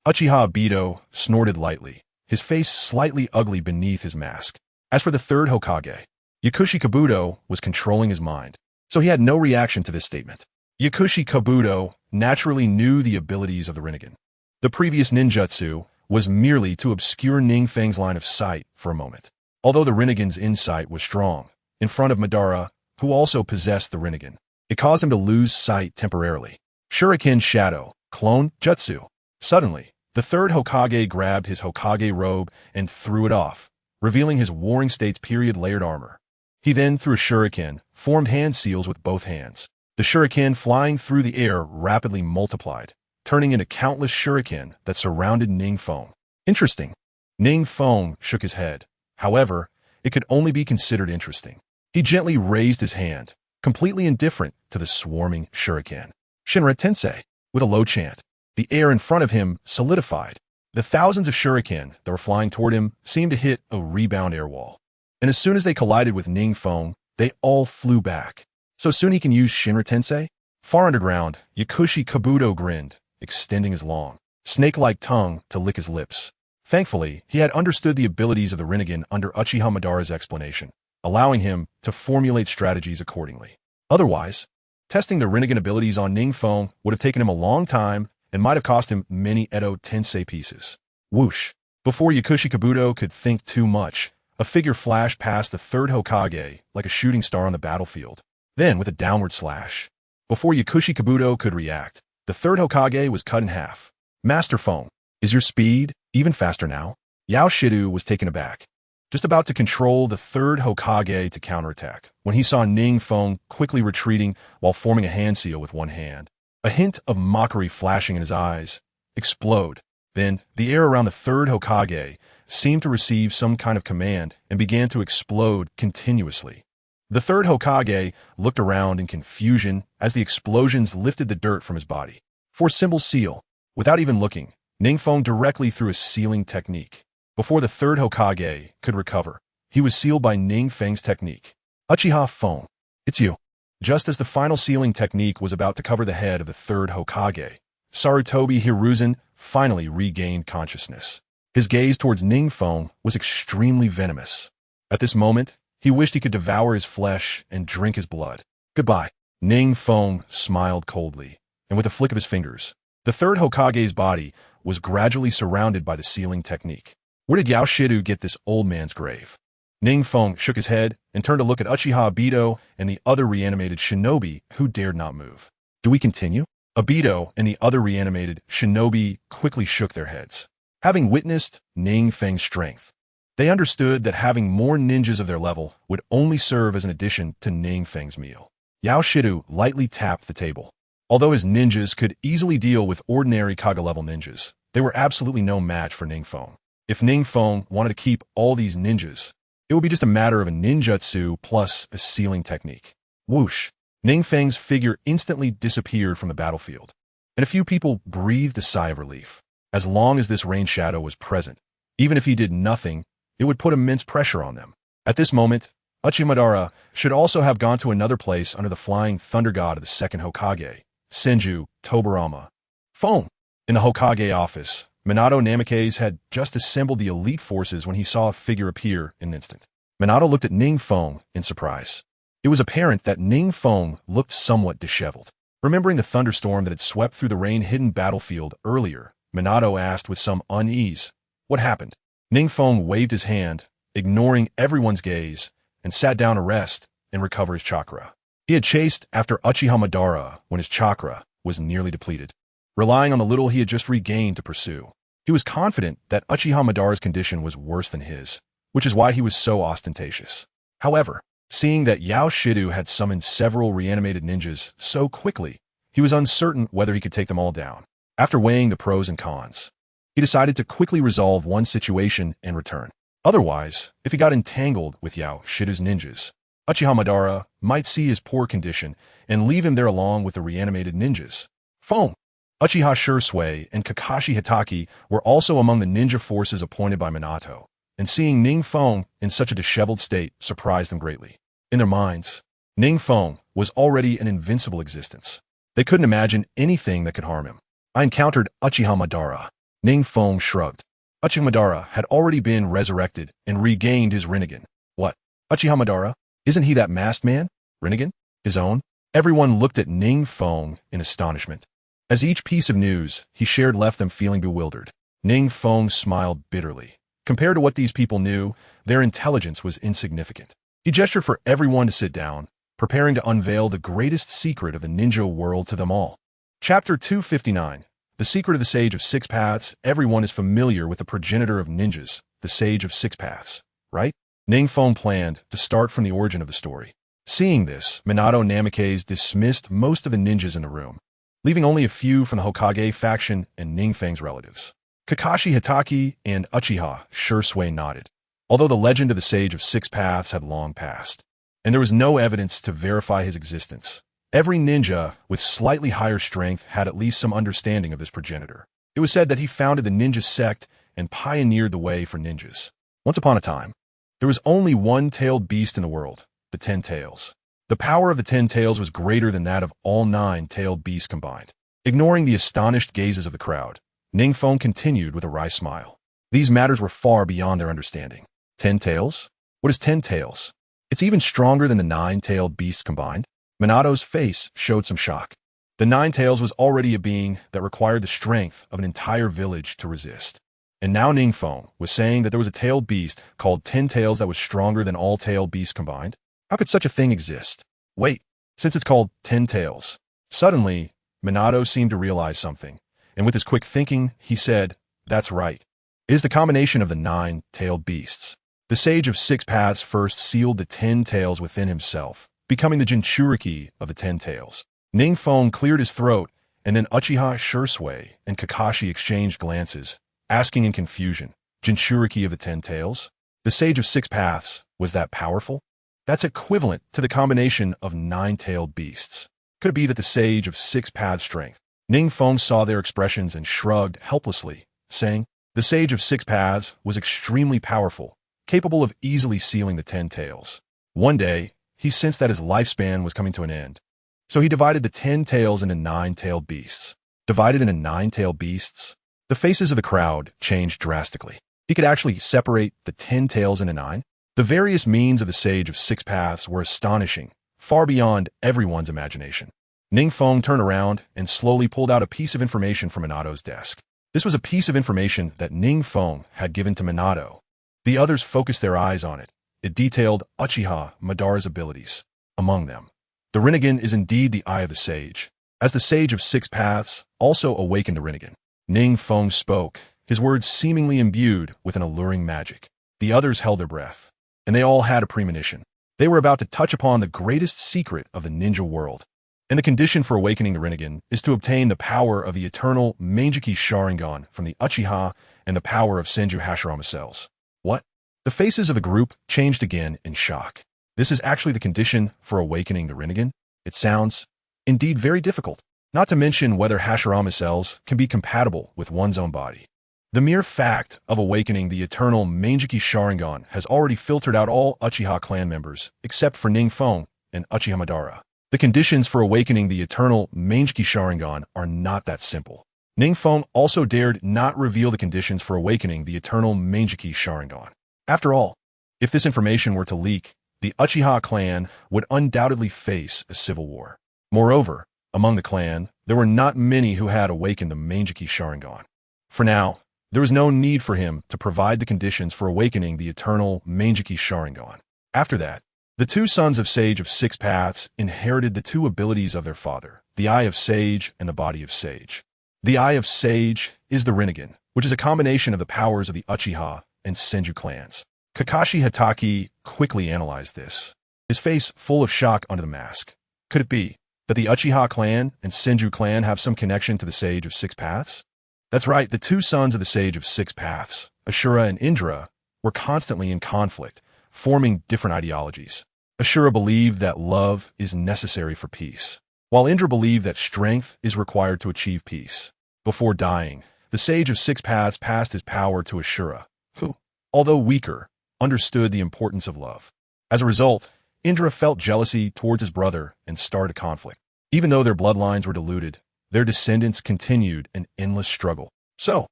Uchiha Obito snorted lightly, his face slightly ugly beneath his mask. As for the 3rd Hokage, Yakushi Kabuto was controlling his mind, so he had no reaction to this statement. Yakushi Kabuto naturally knew the abilities of the Rinnegan. The previous ninjutsu was merely to obscure NingFeng's line of sight for a moment. Although the Rinnegan's insight was strong, in front of Madara, who also possessed the Rinnegan, it caused him to lose sight temporarily. Shuriken Shadow. Clone Jutsu. Suddenly, the third Hokage grabbed his Hokage robe and threw it off, revealing his Warring States period layered armor. He then threw a shuriken, formed hand seals with both hands. The shuriken flying through the air rapidly multiplied, turning into countless shuriken that surrounded NingFeng. Interesting. NingFeng shook his head. However, it could only be considered interesting. He gently raised his hand, completely indifferent to the swarming shuriken. Shinra Tensei, with a low chant. The air in front of him solidified. The thousands of shuriken that were flying toward him seemed to hit a rebound air wall. And as soon as they collided with NingFeng, they all flew back. So soon he can use Shinra Tensei? Far underground, Yakushi Kabuto grinned, extending his long, snake-like tongue to lick his lips. Thankfully, he had understood the abilities of the Rinnegan under Uchiha Madara's explanation, allowing him to formulate strategies accordingly. Otherwise, testing the Rinnegan abilities on NingFeng would have taken him a long time and might have cost him many Edo Tensei pieces. Whoosh! Before Yakushi Kabuto could think too much, a figure flashed past the third Hokage like a shooting star on the battlefield. Then, with a downward slash, before Yakushi Kabuto could react, the third Hokage was cut in half. Master Feng, is your speed even faster now? Yao Shidu was taken aback, just about to control the third Hokage to counterattack, when he saw NingFeng quickly retreating while forming a hand seal with one hand. A hint of mockery flashing in his eyes. Explode. Then, the air around the third Hokage seemed to receive some kind of command and began to explode continuously. The third Hokage looked around in confusion as the explosions lifted the dirt from his body. For symbol seal, without even looking, NingFeng directly threw a sealing technique. Before the third Hokage could recover, he was sealed by NingFeng's technique. Uchiha Feng, it's you. Just as the final sealing technique was about to cover the head of the third Hokage, Sarutobi Hiruzen finally regained consciousness. His gaze towards NingFeng was extremely venomous. At this moment, he wished he could devour his flesh and drink his blood. Goodbye. NingFeng smiled coldly, and with a flick of his fingers, the third Hokage's body was gradually surrounded by the sealing technique. Where did Yao Shidu get this old man's grave? NingFeng shook his head and turned to look at Uchiha Obito and the other reanimated shinobi who dared not move. Do we continue? Obito and the other reanimated shinobi quickly shook their heads. Having witnessed NingFeng's strength, they understood that having more ninjas of their level would only serve as an addition to NingFeng's meal. Yao Shidu lightly tapped the table. Although his ninjas could easily deal with ordinary Kage-level ninjas, they were absolutely no match for NingFeng. If NingFeng wanted to keep all these ninjas, it would be just a matter of a ninjutsu plus a sealing technique. Whoosh! NingFeng's figure instantly disappeared from the battlefield, and a few people breathed a sigh of relief. As long as this rain shadow was present, even if he did nothing, it would put immense pressure on them. At this moment, Uchiha Madara should also have gone to another place under the flying thunder god of the second Hokage, Senju Tobarama. Phone! In the Hokage office, Minato Namikaze had just assembled the elite forces when he saw a figure appear in an instant. Minato looked at NingFeng in surprise. It was apparent that NingFeng looked somewhat disheveled. Remembering the thunderstorm that had swept through the rain-hidden battlefield earlier, Minato asked with some unease, "What happened?" NingFeng waved his hand, ignoring everyone's gaze, and sat down to rest and recover his chakra. He had chased after Uchiha Madara when his chakra was nearly depleted, relying on the little he had just regained to pursue. He was confident that Uchiha Madara's condition was worse than his, which is why he was so ostentatious. However, seeing that Yao Shidu had summoned several reanimated ninjas so quickly, he was uncertain whether he could take them all down. After weighing the pros and cons, he decided to quickly resolve one situation and return. Otherwise, if he got entangled with Yao Shidu's ninjas, Uchiha Madara might see his poor condition and leave him there along with the reanimated ninjas. Phone! Uchiha Shursui and Kakashi Hitaki were also among the ninja forces appointed by Minato, and seeing NingFeng in such a disheveled state surprised them greatly. In their minds, NingFeng was already an invincible existence. They couldn't imagine anything that could harm him. I encountered Uchiha Madara. NingFeng shrugged. Uchiha Madara had already been resurrected and regained his Rinnegan. What? Uchiha Madara? Isn't he that masked man? Rinnegan? His own? Everyone looked at NingFeng in astonishment. As each piece of news he shared left them feeling bewildered, NingFeng smiled bitterly. Compared to what these people knew, their intelligence was insignificant. He gestured for everyone to sit down, preparing to unveil the greatest secret of the ninja world to them all. Chapter 259. The secret of the Sage of Six Paths. Everyone is familiar with the progenitor of ninjas, the Sage of Six Paths, right? NingFeng planned to start from the origin of the story. Seeing this, Minato Namikaze dismissed most of the ninjas in the room, leaving only a few from the Hokage faction and NingFeng's relatives. Kakashi Hatake and Uchiha Shursui nodded, although the legend of the Sage of Six Paths had long passed, and there was no evidence to verify his existence. Every ninja with slightly higher strength had at least some understanding of this progenitor. It was said that he founded the ninja sect and pioneered the way for ninjas. Once upon a time, there was only one-tailed beast in the world, the 10 Tails. The power of the 10 Tails was greater than that of all 9-tailed beasts combined. Ignoring the astonished gazes of the crowd, NingFeng continued with a wry smile. These matters were far beyond their understanding. 10 Tails? What is 10 Tails? It's even stronger than the 9-tailed beasts combined? Minato's face showed some shock. The 9 Tails was already a being that required the strength of an entire village to resist. And now NingFeng was saying that there was a tailed beast called 10 Tails that was stronger than all tailed beasts combined? How could such a thing exist? Wait, since it's called 10 Tails. Suddenly, Minato seemed to realize something, and with his quick thinking, he said, "That's right. It is the combination of the 9-tailed beasts." The Sage of Six Paths first sealed the 10 Tails within himself, becoming the Jinchuriki of the 10 Tails. NingFeng cleared his throat, and then Uchiha Shursui and Kakashi exchanged glances, asking in confusion, "Jinchuriki of the 10 Tails? The Sage of Six Paths, was that powerful?" That's equivalent to the combination of 9-tailed beasts. Could it be that the Sage of Six Paths strength? NingFeng saw their expressions and shrugged helplessly, saying, "The Sage of Six Paths was extremely powerful, capable of easily sealing the 10 Tails. One day, he sensed that his lifespan was coming to an end. So he divided the 10 Tails into 9-tailed beasts." Divided into 9-tailed beasts? The faces of the crowd changed drastically. He could actually separate the 10 Tails into 9? The various means of the Sage of Six Paths were astonishing, far beyond everyone's imagination. NingFeng turned around and slowly pulled out a piece of information from Minato's desk. This was a piece of information that NingFeng had given to Minato. The others focused their eyes on it. It detailed Uchiha Madara's abilities. Among them, the Rinnegan is indeed the Eye of the Sage, as the Sage of Six Paths also awakened the Rinnegan. NingFeng spoke, his words seemingly imbued with an alluring magic. The others held their breath, and they all had a premonition. They were about to touch upon the greatest secret of the ninja world. And the condition for awakening the Rinnegan is to obtain the power of the eternal Mangekyou Sharingan from the Uchiha and the power of Senju Hashirama cells. What? The faces of the group changed again in shock. This is actually the condition for awakening the Rinnegan? It sounds, indeed, very difficult. Not to mention whether Hashirama cells can be compatible with one's own body. The mere fact of awakening the eternal Mangekyou Sharingan has already filtered out all Uchiha clan members, except for NingFeng and Uchiha Madara. The conditions for awakening the eternal Mangekyou Sharingan are not that simple. NingFeng also dared not reveal the conditions for awakening the eternal Mangekyou Sharingan. After all, if this information were to leak, the Uchiha clan would undoubtedly face a civil war. Moreover, among the clan, there were not many who had awakened the Mangekyou Sharingan. For now, there was no need for him to provide the conditions for awakening the eternal Mangekyou Sharingan. After that, the two sons of Sage of Six Paths inherited the two abilities of their father, the Eye of Sage and the Body of Sage. The Eye of Sage is the Rinnegan, which is a combination of the powers of the Uchiha and Senju clans. Kakashi Hatake quickly analyzed this, his face full of shock under the mask. Could it be that the Uchiha clan and Senju clan have some connection to the Sage of Six Paths? That's right, the two sons of the Sage of Six Paths, Ashura and Indra, were constantly in conflict, forming different ideologies. Ashura believed that love is necessary for peace, while Indra believed that strength is required to achieve peace. Before dying, the Sage of Six Paths passed his power to Ashura, who, although weaker, understood the importance of love. As a result, Indra felt jealousy towards his brother and started a conflict. Even though their bloodlines were diluted, their descendants continued an endless struggle. So,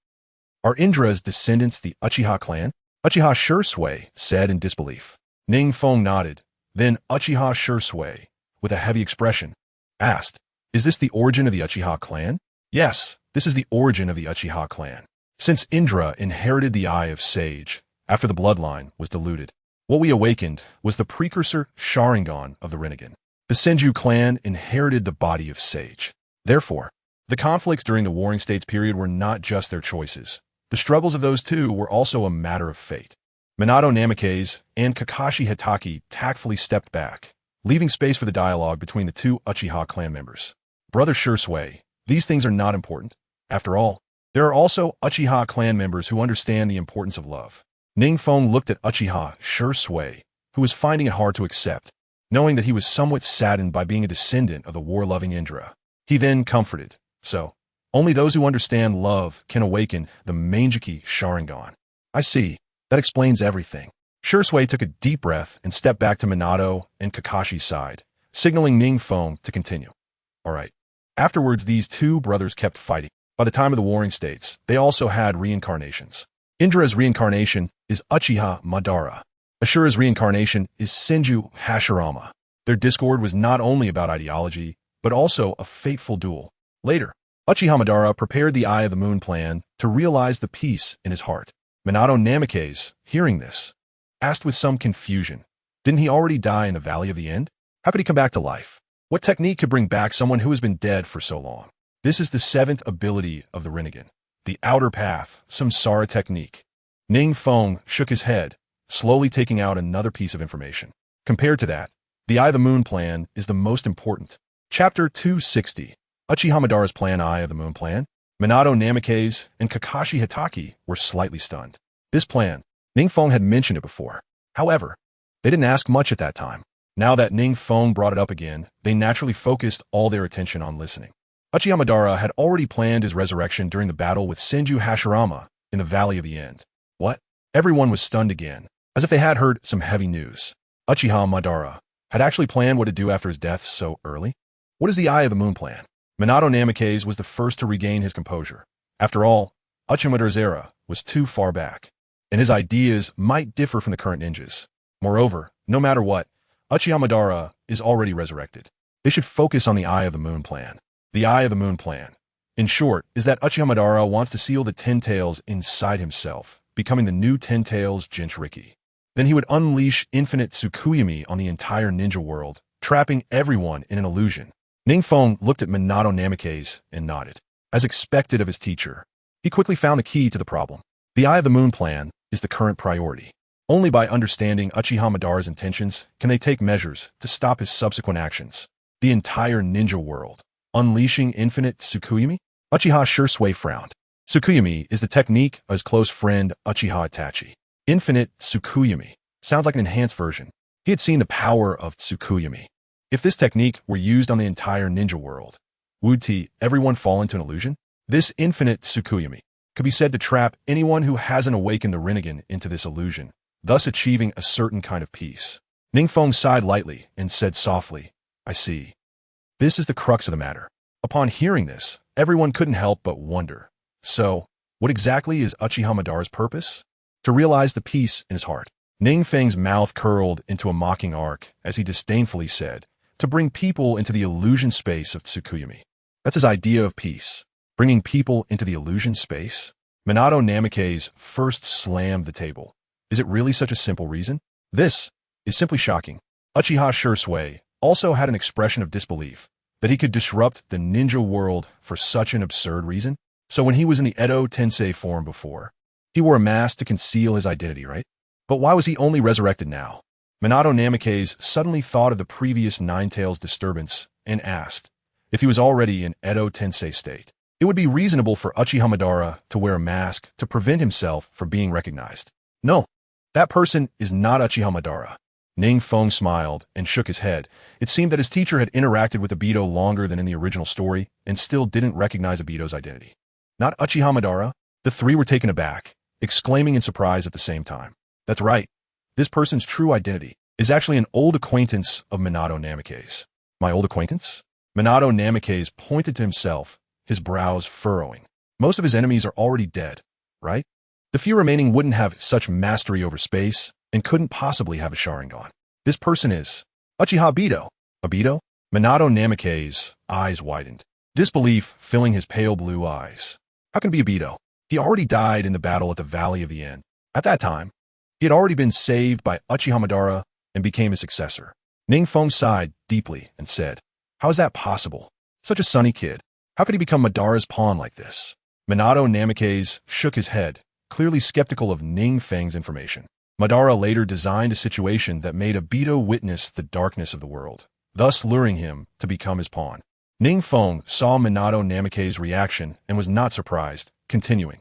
are Indra's descendants the Uchiha clan? Uchiha Shursui said in disbelief. NingFeng nodded. Then Uchiha Shursui, with a heavy expression, asked, "Is this the origin of the Uchiha clan?" Yes, this is the origin of the Uchiha clan. Since Indra inherited the Eye of Sage after the bloodline was diluted, what we awakened was the precursor Sharingan of the Rinnegan. The Senju clan inherited the Body of Sage. Therefore, The conflicts during the Warring States period were not just their choices. The struggles of those two were also a matter of fate. Minato Namikaze and Kakashi Hitaki tactfully stepped back, leaving space for the dialogue between the two Uchiha clan members. Brother Shursui, these things are not important. After all, there are also Uchiha clan members who understand the importance of love. NingFeng looked at Uchiha Shursui, who was finding it hard to accept, knowing that he was somewhat saddened by being a descendant of the war-loving Indra. He then comforted, so, only those who understand love can awaken the Mangeki Sharingan. I see. That explains everything. Shursui took a deep breath and stepped back to Minato and Kakashi's side, signaling NingFeng to continue. Alright. Afterwards, these two brothers kept fighting. By the time of the Warring States, they also had reincarnations. Indra's reincarnation is Uchiha Madara. Ashura's reincarnation is Senju Hashirama. Their discord was not only about ideology, but also a fateful duel. Later, Uchiha Madara prepared the Eye of the Moon plan to realize the peace in his heart. Minato Namikaze, hearing this, asked with some confusion, didn't he already die in the Valley of the End? How could he come back to life? What technique could bring back someone who has been dead for so long? This is the seventh ability of the Rinnegan, the Outer Path, Samsara technique. NingFeng shook his head, slowly taking out another piece of information. Compared to that, the Eye of the Moon plan is the most important. Chapter 260, Uchiha Madara's plan Eye of the Moon plan. Minato Namikaze and Kakashi Hitaki were slightly stunned. This plan, NingFeng had mentioned it before. However, they didn't ask much at that time. Now that NingFeng brought it up again, they naturally focused all their attention on listening. Uchiha Madara had already planned his resurrection during the battle with Senju Hashirama in the Valley of the End. What? Everyone was stunned again, as if they had heard some heavy news. Uchiha Madara had actually planned what to do after his death so early? What is the Eye of the Moon plan? Minato Namikaze was the first to regain his composure. After all, Uchiha Madara's era was too far back, and his ideas might differ from the current ninjas. Moreover, no matter what, Uchiha Madara is already resurrected. They should focus on the Eye of the Moon plan. The Eye of the Moon plan, in short, is that Uchiha Madara wants to seal the Ten Tails inside himself, becoming the new Ten Tails Jinchuriki. Then he would unleash infinite Tsukuyomi on the entire ninja world, trapping everyone in an illusion. NingFeng looked at Minato Namikaze and nodded. As expected of his teacher, he quickly found the key to the problem. The Eye of the Moon plan is the current priority. Only by understanding Uchiha Madara's intentions can they take measures to stop his subsequent actions. The entire ninja world. Unleashing infinite Tsukuyomi? Uchiha Shursui frowned. Tsukuyomi is the technique of his close friend Uchiha Itachi. Infinite Tsukuyomi sounds like an enhanced version. He had seen the power of Tsukuyomi. If this technique were used on the entire ninja world, would everyone fall into an illusion? This infinite Tsukuyomi could be said to trap anyone who hasn't awakened the Rinnegan into this illusion, thus achieving a certain kind of peace. NingFeng sighed lightly and said softly, I see. This is the crux of the matter. Upon hearing this, everyone couldn't help but wonder. So, what exactly is Uchiha Madara's purpose? To realize the peace in his heart. NingFeng's mouth curled into a mocking arc as he disdainfully said, to bring people into the illusion space of Tsukuyomi. That's his idea of peace. Bringing people into the illusion space? Minato Namikaze first slammed the table. Is it really such a simple reason? This is simply shocking. Uchiha Shursui also had an expression of disbelief that he could disrupt the ninja world for such an absurd reason. So when he was in the Edo Tensei form before, he wore a mask to conceal his identity, right? But why was he only resurrected now? Minato Namikaze suddenly thought of the previous Nine Tails disturbance and asked if he was already in Edo Tensei state. It would be reasonable for Uchiha Madara to wear a mask to prevent himself from being recognized. No, that person is not Uchiha Madara. NingFeng smiled and shook his head. It seemed that his teacher had interacted with Obito longer than in the original story and still didn't recognize Obito's identity. Not Uchiha Madara? The three were taken aback, exclaiming in surprise at the same time. That's right. This person's true identity is actually an old acquaintance of Minato Namikaze. My old acquaintance? Minato Namikaze pointed to himself, his brows furrowing. Most of his enemies are already dead, right? The few remaining wouldn't have such mastery over space and couldn't possibly have a Sharingan. This person is Uchiha Obito. Obito? Minato Namikaze's eyes widened, disbelief filling his pale blue eyes. How can it be Obito? He already died in the battle at the Valley of the End. At that time, he had already been saved by Uchiha Madara and became his successor. NingFeng sighed deeply and said, how is that possible? Such a sunny kid. How could he become Madara's pawn like this? Minato Namikaze shook his head, clearly skeptical of NingFeng's information. Madara later designed a situation that made Obito witness the darkness of the world, thus luring him to become his pawn. NingFeng saw Minato Namikaze's reaction and was not surprised, continuing.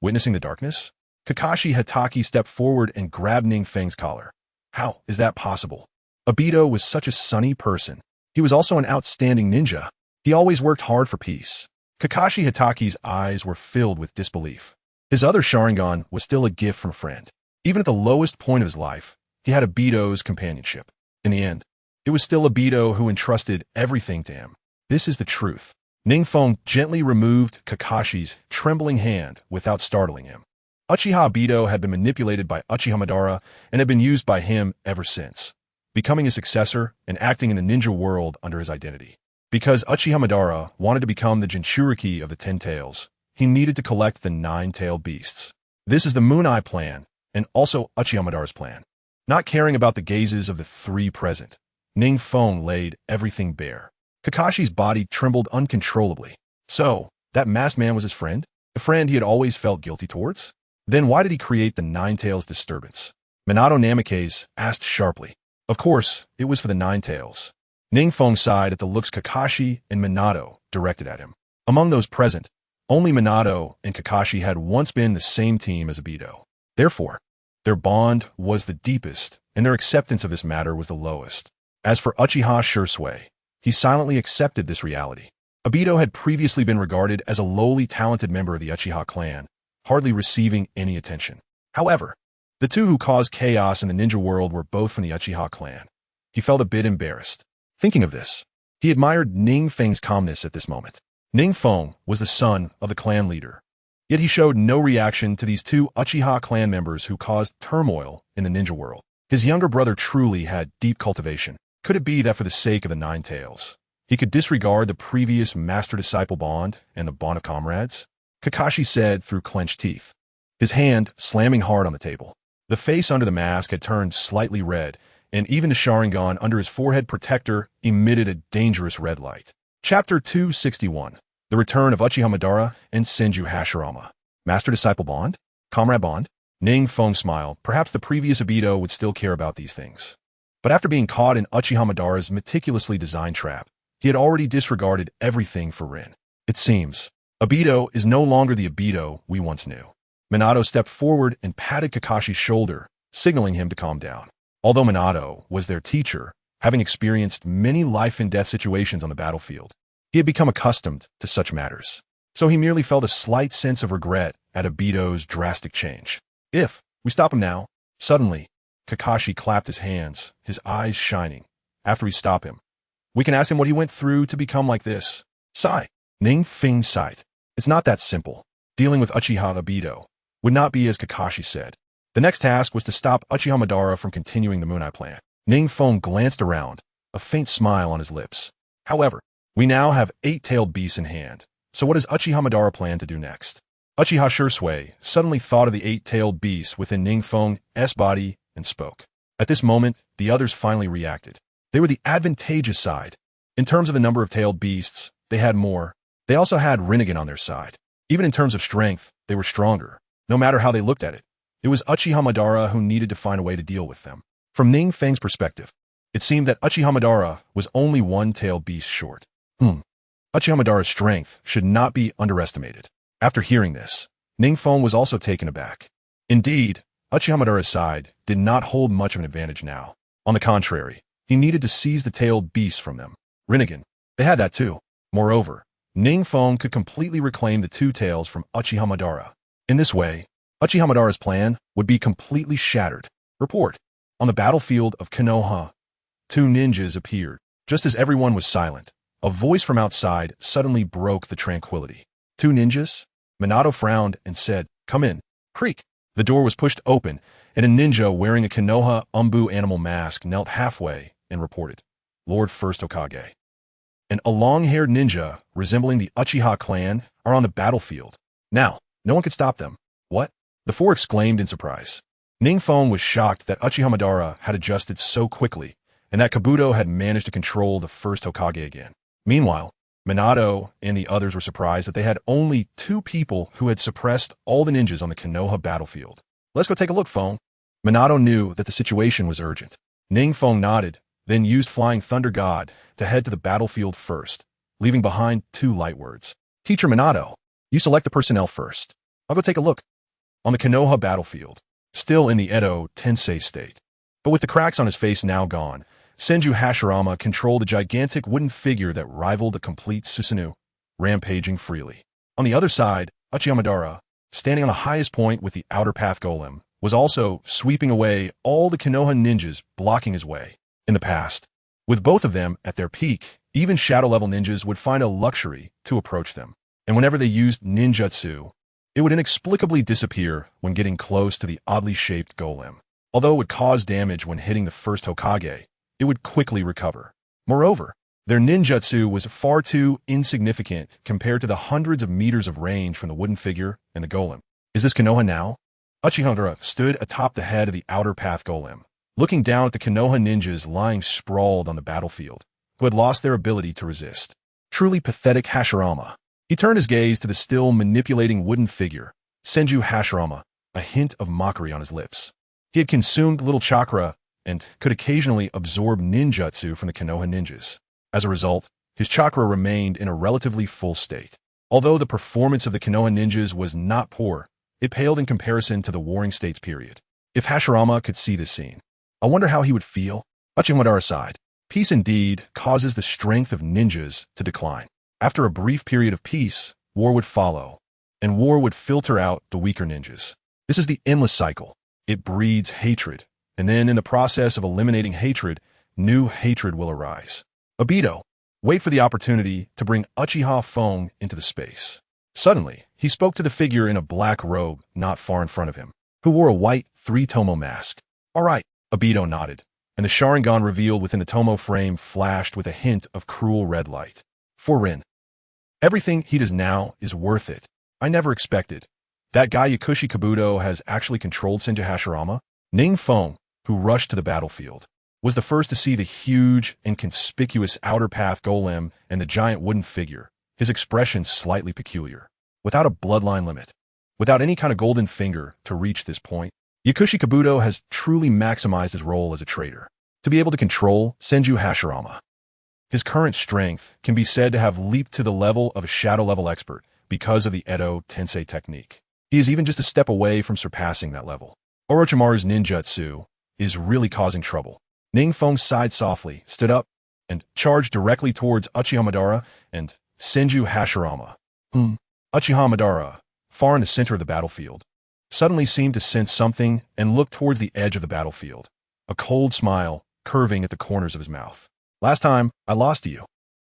Witnessing the darkness? Kakashi Hatake stepped forward and grabbed NingFeng's collar. How is that possible? Obito was such a sunny person. He was also an outstanding ninja. He always worked hard for peace. Kakashi Hatake's eyes were filled with disbelief. His other Sharingan was still a gift from a friend. Even at the lowest point of his life, he had Obito's companionship. In the end, it was still Obito who entrusted everything to him. This is the truth. NingFeng gently removed Kakashi's trembling hand without startling him. Uchiha Obito had been manipulated by Uchiha Madara and had been used by him ever since, becoming his successor and acting in the ninja world under his identity. Because Uchiha Madara wanted to become the Jinchuriki of the Ten Tails, he needed to collect the nine-tailed beasts. This is the Moon Eye plan, and also Uchiha Madara's plan. Not caring about the gazes of the three present, NingFeng laid everything bare. Kakashi's body trembled uncontrollably. So, that masked man was his friend? The friend he had always felt guilty towards? Then why did he create the Nine Tails disturbance? Minato Namikaze asked sharply. Of course, it was for the Nine Tails. NingFeng sighed at the looks Kakashi and Minato directed at him. Among those present, only Minato and Kakashi had once been the same team as Obito. Therefore, their bond was the deepest, and their acceptance of this matter was the lowest. As for Uchiha Shursui, he silently accepted this reality. Obito had previously been regarded as a lowly talented member of the Uchiha clan, hardly receiving any attention. However, the two who caused chaos in the ninja world were both from the Uchiha clan. He felt a bit embarrassed. Thinking of this, he admired NingFeng's calmness at this moment. NingFeng was the son of the clan leader, yet he showed no reaction to these two Uchiha clan members who caused turmoil in the ninja world. His younger brother truly had deep cultivation. Could it be that for the sake of the Nine Tails, he could disregard the previous master-disciple bond and the bond of comrades? Kakashi said through clenched teeth, his hand slamming hard on the table. The face under the mask had turned slightly red, and even the Sharingan under his forehead protector emitted a dangerous red light. Chapter 261, The Return of Uchiha Madara and Senju Hashirama. Master-disciple bond? Comrade bond? NingFeng smiled. Perhaps the previous Obito would still care about these things. But after being caught in Uchiha Madara's meticulously designed trap, he had already disregarded everything for Rin. It seems, Obito is no longer the Obito we once knew. Minato stepped forward and patted Kakashi's shoulder, signaling him to calm down. Although Minato was their teacher, having experienced many life-and-death situations on the battlefield, he had become accustomed to such matters. So he merely felt a slight sense of regret at Obito's drastic change. If we stop him now, suddenly, Kakashi clapped his hands, his eyes shining. After we stop him, we can ask him what he went through to become like this. Sigh. NingFeng sighed. It's not that simple. Dealing with Uchiha Obito would not be as Kakashi said. The next task was to stop Uchiha Madara from continuing the Moon Eye plan. NingFeng glanced around, a faint smile on his lips. However, we now have 8-tailed beasts in hand. So what does Uchiha Madara plan to do next? Uchiha Shursui suddenly thought of the 8-tailed beasts within NingFeng's body and spoke. At this moment, the others finally reacted. They were the advantageous side. In terms of the number of tailed beasts, they had more. They also had Rinnegan on their side. Even in terms of strength, they were stronger, no matter how they looked at it. It was Uchiha Madara who needed to find a way to deal with them. From NingFeng's perspective, it seemed that Uchiha Madara was only one tailed beast short. Uchiha Madara's strength should not be underestimated. After hearing this, NingFeng was also taken aback. Indeed, Uchiha Madara's side did not hold much of an advantage now. On the contrary, he needed to seize the tailed beasts from them. Rinnegan, they had that too. Moreover, NingFeng could completely reclaim the two tails from Uchiha Madara. In this way, Uchiha Madara's plan would be completely shattered. Report. On the battlefield of Konoha, two ninjas appeared. Just as everyone was silent, a voice from outside suddenly broke the tranquility. Two ninjas? Minato frowned and said, "Come in." Creak. The door was pushed open, and a ninja wearing a Konoha Umbu animal mask knelt halfway and reported, "Lord First Hokage." And a long-haired ninja, resembling the Uchiha clan, are on the battlefield. Now, no one could stop them. What? The four exclaimed in surprise. NingFeng was shocked that Uchiha Madara had adjusted so quickly, and that Kabuto had managed to control the First Hokage again. Meanwhile, Minato and the others were surprised that they had only 2 people who had suppressed all the ninjas on the Konoha battlefield. Let's go take a look, Feng. Minato knew that the situation was urgent. NingFeng nodded, then used Flying Thunder God to head to the battlefield first, leaving behind 2 light words. Teacher Minato, you select the personnel first. I'll go take a look. On the Konoha battlefield, still in the Edo Tensei state, but with the cracks on his face now gone, Senju Hashirama controlled a gigantic wooden figure that rivaled the complete Susanoo, rampaging freely. On the other side, Uchiha, standing on the highest point with the Outer Path Golem, was also sweeping away all the Konoha ninjas blocking his way. In the past, with both of them at their peak, even shadow-level ninjas would find a luxury to approach them, and whenever they used ninjutsu, it would inexplicably disappear when getting close to the oddly shaped golem. Although it would cause damage when hitting the first Hokage, it would quickly recover. Moreover, their ninjutsu was far too insignificant compared to the hundreds of meters of range from the wooden figure and the golem. Is this Konoha now? Uchiha stood atop the head of the Outer Path Golem, looking down at the Konoha ninjas lying sprawled on the battlefield, who had lost their ability to resist. Truly pathetic Hashirama. He turned his gaze to the still manipulating wooden figure, Senju Hashirama, a hint of mockery on his lips. He had consumed little chakra and could occasionally absorb ninjutsu from the Konoha ninjas. As a result, his chakra remained in a relatively full state. Although the performance of the Konoha ninjas was not poor, it paled in comparison to the Warring States period. If Hashirama could see this scene, I wonder how he would feel. Uchiha sighed. Peace indeed causes the strength of ninjas to decline. After a brief period of peace, war would follow, and war would filter out the weaker ninjas. This is the endless cycle. It breeds hatred, and then in the process of eliminating hatred, new hatred will arise. Obito, wait for the opportunity to bring Uchiha Feng into the space. Suddenly, he spoke to the figure in a black robe not far in front of him, who wore a white 3-tomo mask. All right, Obito nodded, and the Sharingan revealed within the tomo frame flashed with a hint of cruel red light. For Rin. Everything he does now is worth it. I never expected. That guy Yakushi Kabuto has actually controlled Senju Hashirama? NingFeng, who rushed to the battlefield, was the first to see the huge and conspicuous Outer Path Golem and the giant wooden figure, his expression slightly peculiar. Without a bloodline limit, without any kind of golden finger to reach this point, Yakushi Kabuto has truly maximized his role as a traitor, to be able to control Senju Hashirama. His current strength can be said to have leaped to the level of a shadow-level expert because of the Edo Tensei technique. He is even just a step away from surpassing that level. Orochimaru's ninjutsu is really causing trouble. NingFeng sighed softly, stood up, and charged directly towards Uchiha Madara and Senju Hashirama. Uchiha Madara, far in the center of the battlefield, suddenly seemed to sense something and looked towards the edge of the battlefield, a cold smile curving at the corners of his mouth. Last time, I lost to you.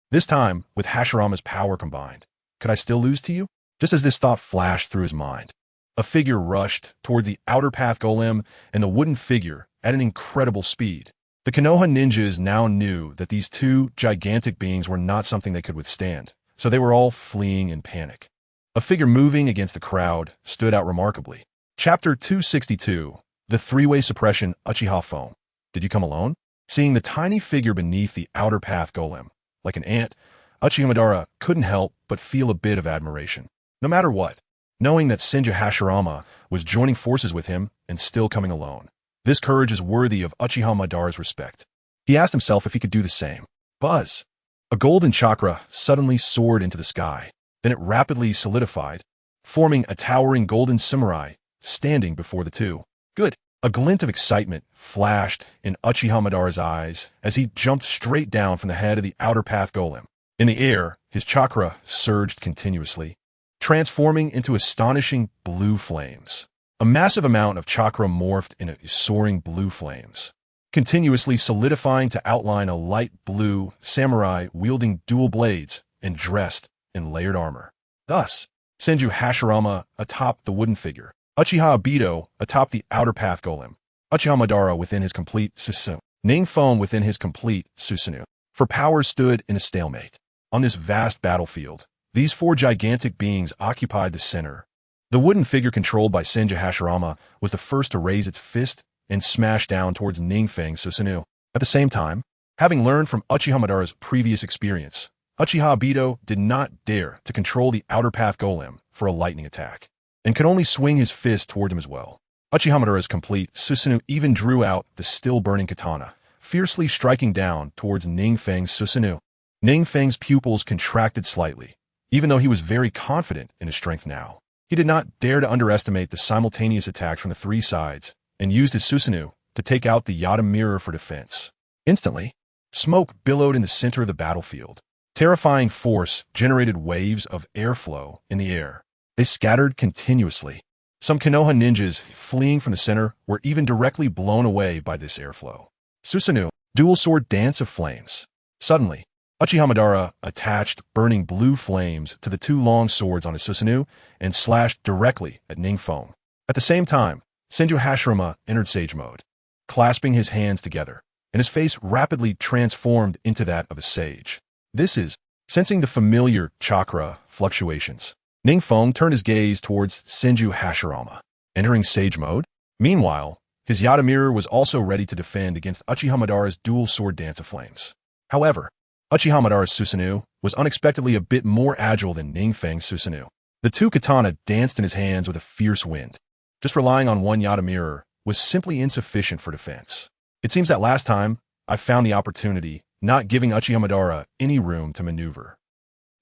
This time, with Hashirama's power combined, could I still lose to you? Just as this thought flashed through his mind, a figure rushed toward the Outer Path Golem and the wooden figure at an incredible speed. The Konoha ninjas now knew that these 2 gigantic beings were not something they could withstand, so they were all fleeing in panic. A figure moving against the crowd stood out remarkably. Chapter 262, The Three-Way Suppression Uchiha Feng. Did you come alone? Seeing the tiny figure beneath the Outer Path Golem, like an ant, Uchiha Madara couldn't help but feel a bit of admiration. No matter what, knowing that Senju Hashirama was joining forces with him and still coming alone. This courage is worthy of Uchiha Madara's respect. He asked himself if he could do the same. Buzz! A golden chakra suddenly soared into the sky. Then it rapidly solidified, forming a towering golden samurai standing before the 2. Good! A glint of excitement flashed in Uchiha Madara's eyes as he jumped straight down from the head of the Outer Path Golem. In the air, his chakra surged continuously, transforming into astonishing blue flames. A massive amount of chakra morphed into soaring blue flames, continuously solidifying to outline a light blue samurai wielding dual blades and dressed in layered armor. Thus, Senju Hashirama atop the wooden figure, Uchiha Obito atop the Outer Path Golem, Uchiha Madara within his complete Susanoo, NingFeng within his complete Susanoo. For power stood in a stalemate. On this vast battlefield, these 4 gigantic beings occupied the center. The wooden figure controlled by Senju Hashirama was the first to raise its fist and smash down towards NingFeng's Susanoo. At the same time, having learned from Uchiha Madara's previous experience, Uchiha Obito did not dare to control the outer path golem for a lightning attack, and could only swing his fist toward him as well. Uchiha Madara's complete Susanoo even drew out the still-burning katana, fiercely striking down towards NingFeng's Susanoo. NingFeng's pupils contracted slightly, even though he was very confident in his strength now. He did not dare to underestimate the simultaneous attacks from the three sides, and used his Susanoo to take out the Yada mirror for defense. Instantly, smoke billowed in the center of the battlefield. Terrifying force generated waves of airflow in the air. They scattered continuously. Some Konoha ninjas fleeing from the center were even directly blown away by this airflow. Susanoo, dual sword dance of flames. Suddenly, Uchiha Madara attached burning blue flames to the two long swords on his Susanoo and slashed directly at NingFeng. At the same time, Senju Hashirama entered Sage Mode, clasping his hands together, and his face rapidly transformed into that of a sage. This is, sensing the familiar chakra fluctuations, NingFeng turned his gaze towards Senju Hashirama, entering Sage Mode. Meanwhile, his Yada mirror was also ready to defend against Uchiha Madara's dual sword dance of flames. However, Uchiha Madara's Susanoo was unexpectedly a bit more agile than NingFeng's Susanoo. The two katana danced in his hands with a fierce wind. Just relying on one Yada mirror was simply insufficient for defense. It seems that last time, I found the opportunity, not giving Uchiha Madara any room to maneuver.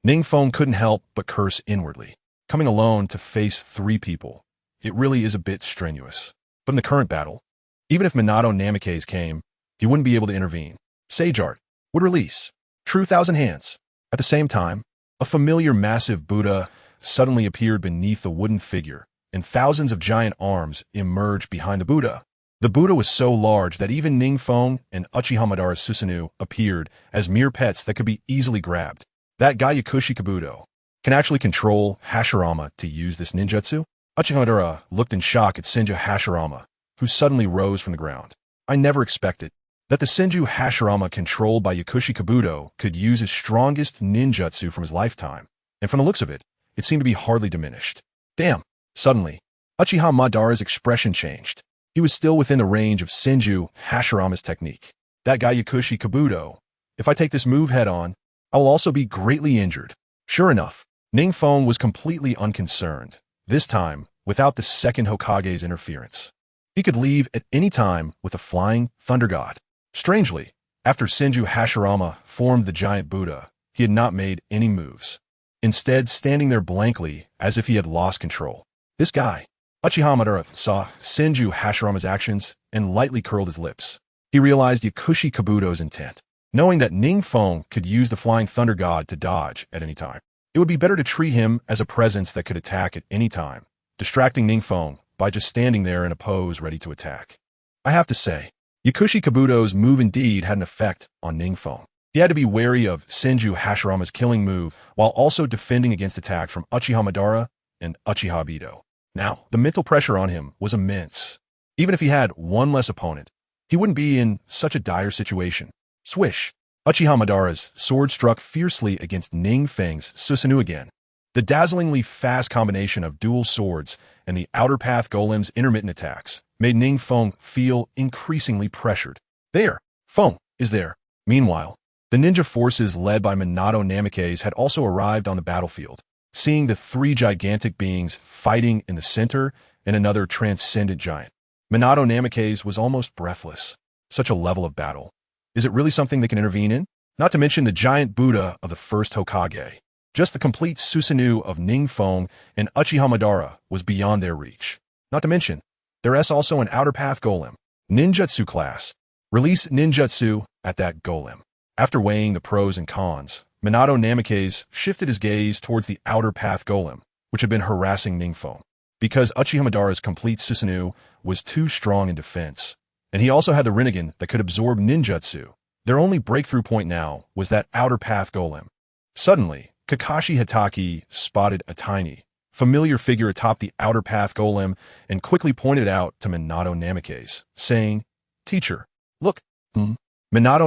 NingFeng couldn't help but curse inwardly. Coming alone to face three people, it really is a bit strenuous. But in the current battle, even if Minato Namikaze came, he wouldn't be able to intervene. Sage Art would release True Thousand Hands. At the same time, a familiar massive Buddha suddenly appeared beneath the wooden figure, and thousands of giant arms emerged behind the Buddha. The Buddha was so large that even NingFeng and Uchiha Madara's Susanoo appeared as mere pets that could be easily grabbed. That guy Yakushi Kabuto can actually control Hashirama to use this ninjutsu? Uchiha Madara looked in shock at Senju Hashirama, who suddenly rose from the ground. I never expected that the Senju Hashirama controlled by Yakushi Kabuto could use his strongest ninjutsu from his lifetime, and from the looks of it, it seemed to be hardly diminished. Damn! Suddenly, Uchiha Madara's expression changed. He was still within the range of Senju Hashirama's technique. That guy Yakushi Kabuto, if I take this move head-on, I will also be greatly injured. Sure enough, NingFeng was completely unconcerned, this time without the second Hokage's interference. He could leave at any time with a flying thunder god. Strangely, after Senju Hashirama formed the giant Buddha, he had not made any moves, instead standing there blankly as if he had lost control. This guy, Uchiha Madara, saw Senju Hashirama's actions and lightly curled his lips. He realized Yakushi Kabuto's intent. Knowing that NingFeng could use the Flying Thunder God to dodge at any time, it would be better to treat him as a presence that could attack at any time, distracting NingFeng by just standing there in a pose ready to attack. I have to say, Yakushi Kabuto's move indeed had an effect on NingFeng. He had to be wary of Senju Hashirama's killing move while also defending against attack from Uchiha Madara and Uchiha Obito. Now, the mental pressure on him was immense. Even if he had one less opponent, he wouldn't be in such a dire situation. Swish! Uchiha Madara's sword struck fiercely against NingFeng's Susanoo again. The dazzlingly fast combination of dual swords and the outer path golem's intermittent attacks made NingFeng feel increasingly pressured. There! Feng is there. Meanwhile, the ninja forces led by Minato Namikaze had also arrived on the battlefield. Seeing the three gigantic beings fighting in the center and another transcendent giant, Minato Namikaze was almost breathless. Such a level of battle. Is it really something they can intervene in? Not to mention the giant Buddha of the first Hokage. Just the complete Susanoo of NingFeng and Uchiha Madara was beyond their reach. Not to mention, there is also an outer path golem, ninjutsu class. Release ninjutsu at that golem. After weighing the pros and cons, Minato Namikaze shifted his gaze towards the outer path golem, which had been harassing NingFeng. Because Uchiha Madara's complete Susanoo was too strong in defense, and he also had the Rinnegan that could absorb ninjutsu, their only breakthrough point now was that outer path golem. Suddenly, Kakashi Hatake spotted a tiny, familiar figure atop the outer path golem and quickly pointed out to Minato Namikaze, saying, "Teacher, look." Minato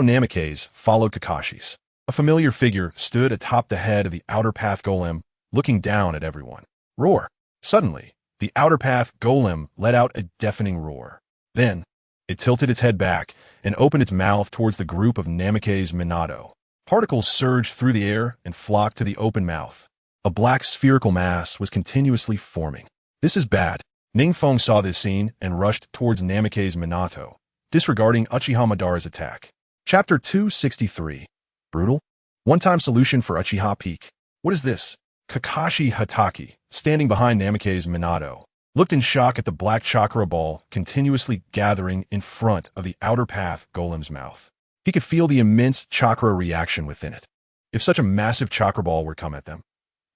Namikaze followed Kakashi's. A familiar figure stood atop the head of the outer path golem, looking down at everyone. Roar! Suddenly, the outer path golem let out a deafening roar. Then, it tilted its head back and opened its mouth towards the group of Namikaze Minato. Particles surged through the air and flocked to the open mouth. A black spherical mass was continuously forming. This is bad. NingFeng saw this scene and rushed towards Namikaze Minato, disregarding Uchiha Madara's attack. Chapter 263. Brutal? One-time solution for Uchiha Peak. What is this? Kakashi Hatake, standing behind Namikaze Minato, looked in shock at the black chakra ball continuously gathering in front of the outer path golem's mouth. He could feel the immense chakra reaction within it. If such a massive chakra ball were to come at them,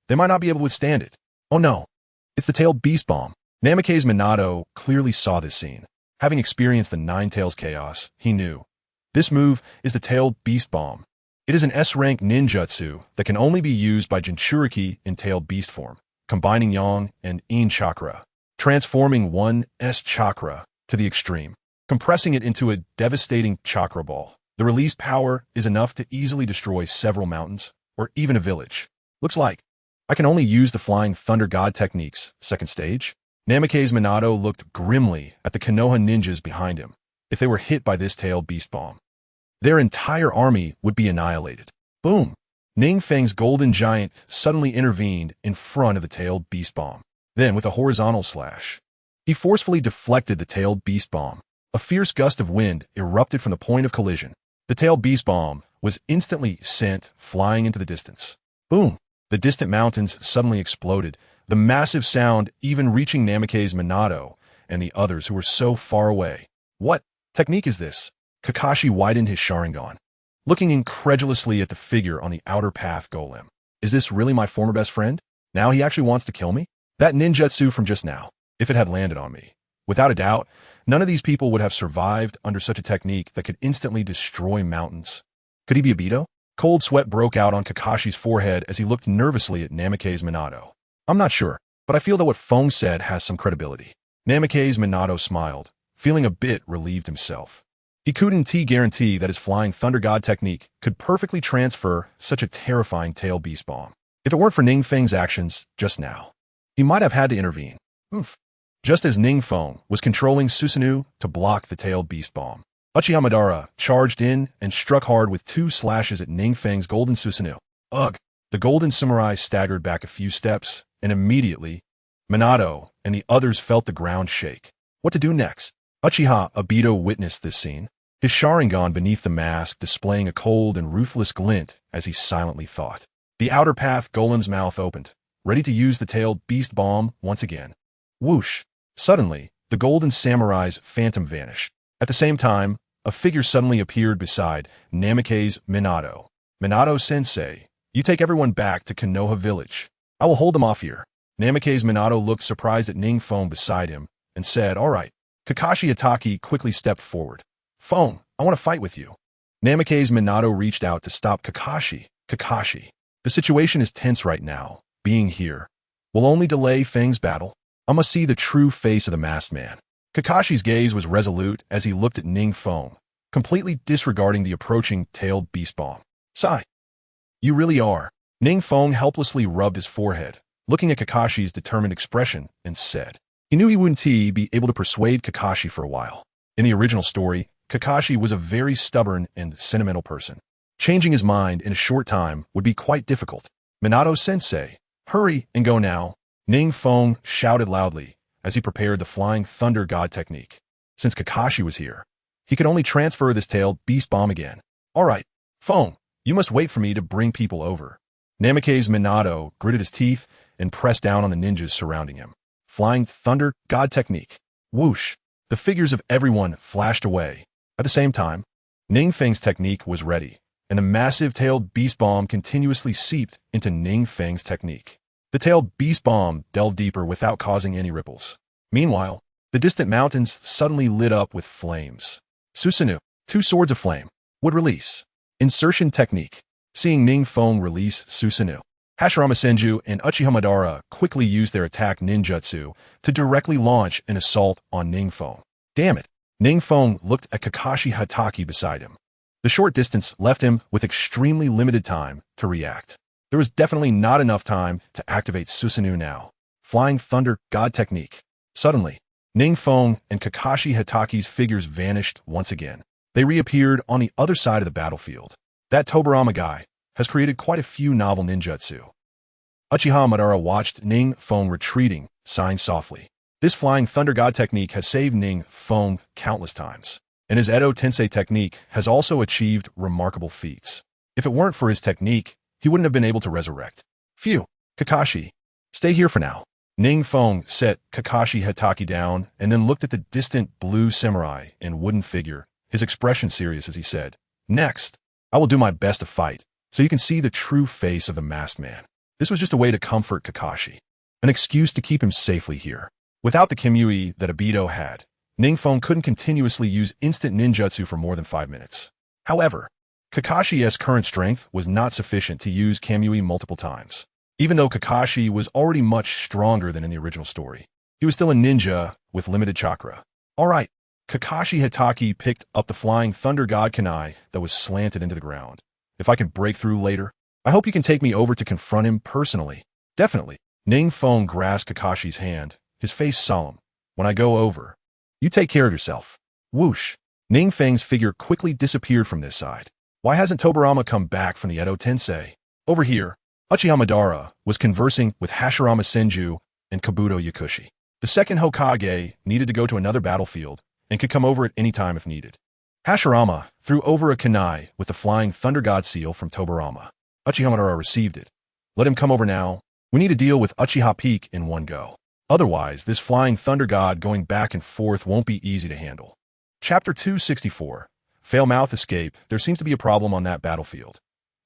they might not be able to withstand it. Oh no, it's the tailed beast bomb. Namikaze Minato clearly saw this scene. Having experienced the Nine Tails chaos, he knew. This move is the tailed beast bomb. It is an S-rank ninjutsu that can only be used by Jinchuriki in tailed beast form, combining Yang and Yin chakra, transforming one S chakra to the extreme, compressing it into a devastating chakra ball. The released power is enough to easily destroy several mountains, or even a village. Looks like I can only use the Flying Thunder God techniques, second stage. Namikaze Minato looked grimly at the Konoha ninjas behind him. If they were hit by this tailed beast bomb, their entire army would be annihilated. Boom! NingFeng's golden giant suddenly intervened in front of the tailed beast bomb. Then, with a horizontal slash, he forcefully deflected the tailed beast bomb. A fierce gust of wind erupted from the point of collision. The tailed beast bomb was instantly sent flying into the distance. Boom! The distant mountains suddenly exploded, the massive sound even reaching Namikaze Minato and the others who were so far away. What technique is this? Kakashi widened his Sharingan, looking incredulously at the figure on the outer path golem. Is this really my former best friend? Now he actually wants to kill me? That ninjutsu from just now, if it had landed on me. Without a doubt, none of these people would have survived under such a technique that could instantly destroy mountains. Could he be Obito? Cold sweat broke out on Kakashi's forehead as he looked nervously at Namikaze Minato. I'm not sure, but I feel that what Feng said has some credibility. Namikaze Minato smiled, feeling a bit relieved himself. He couldn't guarantee that his Flying Thunder God technique could perfectly transfer such a terrifying tail beast bomb. If it weren't for NingFeng's actions just now, he might have had to intervene. Oof. Just as NingFeng was controlling Susanoo to block the tailed beast bomb, Uchiha Madara charged in and struck hard with 2 slashes at NingFeng's golden Susanoo. Ugh! The golden samurai staggered back a few steps, and immediately, Minato and the others felt the ground shake. What to do next? Uchiha Obito witnessed this scene, his Sharingan beneath the mask displaying a cold and ruthless glint as he silently thought. The outer path golem's mouth opened, ready to use the tailed beast bomb once again. Whoosh! Suddenly, the golden samurai's phantom vanished. At the same time, a figure suddenly appeared beside Namikaze Minato. Minato-sensei, you take everyone back to Konoha village. I will hold them off here. Namikaze Minato looked surprised at NingFeng beside him and said, all right. Kakashi Hatake quickly stepped forward. Feng, I want to fight with you. Namikaze Minato reached out to stop Kakashi. Kakashi, the situation is tense right now. Being here will only delay Feng's battle. I must see the true face of the masked man. Kakashi's gaze was resolute as he looked at NingFeng, completely disregarding the approaching tailed beast bomb. Sigh. You really are. NingFeng helplessly rubbed his forehead, looking at Kakashi's determined expression, and said, he knew he wouldn't be able to persuade Kakashi for a while. In the original story, Kakashi was a very stubborn and sentimental person. Changing his mind in a short time would be quite difficult. Minato-sensei, hurry and go now. NingFeng shouted loudly as he prepared the Flying Thunder God technique. Since Kakashi was here, he could only transfer this tailed beast bomb again. All right, Feng, you must wait for me to bring people over. Namikaze Minato gritted his teeth and pressed down on the ninjas surrounding him. Flying Thunder God technique. Whoosh! The figures of everyone flashed away. At the same time, NingFeng's technique was ready, and the massive tailed beast bomb continuously seeped into NingFeng's technique. The tailed beast bomb delved deeper without causing any ripples. Meanwhile, the distant mountains suddenly lit up with flames. Susanoo, 2 swords of flame, would release. Insertion technique. Seeing NingFeng release Susanoo, Hashirama Senju and Uchiha Madara quickly used their attack ninjutsu to directly launch an assault on NingFeng. Damn it! NingFeng looked at Kakashi Hatake beside him. The short distance left him with extremely limited time to react. There was definitely not enough time to activate Susanoo now. Flying Thunder God technique. Suddenly, NingFeng and Kakashi Hatake's figures vanished once again. They reappeared on the other side of the battlefield. That Tobirama guy has created quite a few novel ninjutsu. Uchiha Madara watched NingFeng retreating, sighing softly. This flying thunder god technique has saved NingFeng countless times, and his Edo Tensei technique has also achieved remarkable feats. If it weren't for his technique, he wouldn't have been able to resurrect. Phew, Kakashi, stay here for now. NingFeng set Kakashi Hitaki down and then looked at the distant blue samurai and wooden figure, his expression serious as he said, "Next, I will do my best to fight, so you can see the true face of the masked man." This was just a way to comfort Kakashi, an excuse to keep him safely here. Without the Kimui that Obito had, NingFeng couldn't continuously use instant ninjutsu for more than 5 minutes. However, Kakashi's current strength was not sufficient to use Kamui multiple times. Even though Kakashi was already much stronger than in the original story, he was still a ninja with limited chakra. Alright, Kakashi Hitaki picked up the flying thunder god kunai that was slanted into the ground. If I can break through later, I hope you can take me over to confront him personally. Definitely. NingFeng grasped Kakashi's hand, his face solemn. When I go over, you take care of yourself. Whoosh. NingFeng's figure quickly disappeared from this side. Why hasn't Tobirama come back from the Edo Tensei? Over here, Uchiha Madara was conversing with Hashirama Senju and Kabuto Yakushi. The second Hokage needed to go to another battlefield and could come over at any time if needed. Hashirama threw over a kunai with the flying thunder god seal from Tobirama. Uchiha Madara received it. Let him come over now. We need to deal with Uchiha Peak in one go. Otherwise, this flying thunder god going back and forth won't be easy to handle. Chapter 264. Fail mouth escape. There seems to be a problem on that battlefield.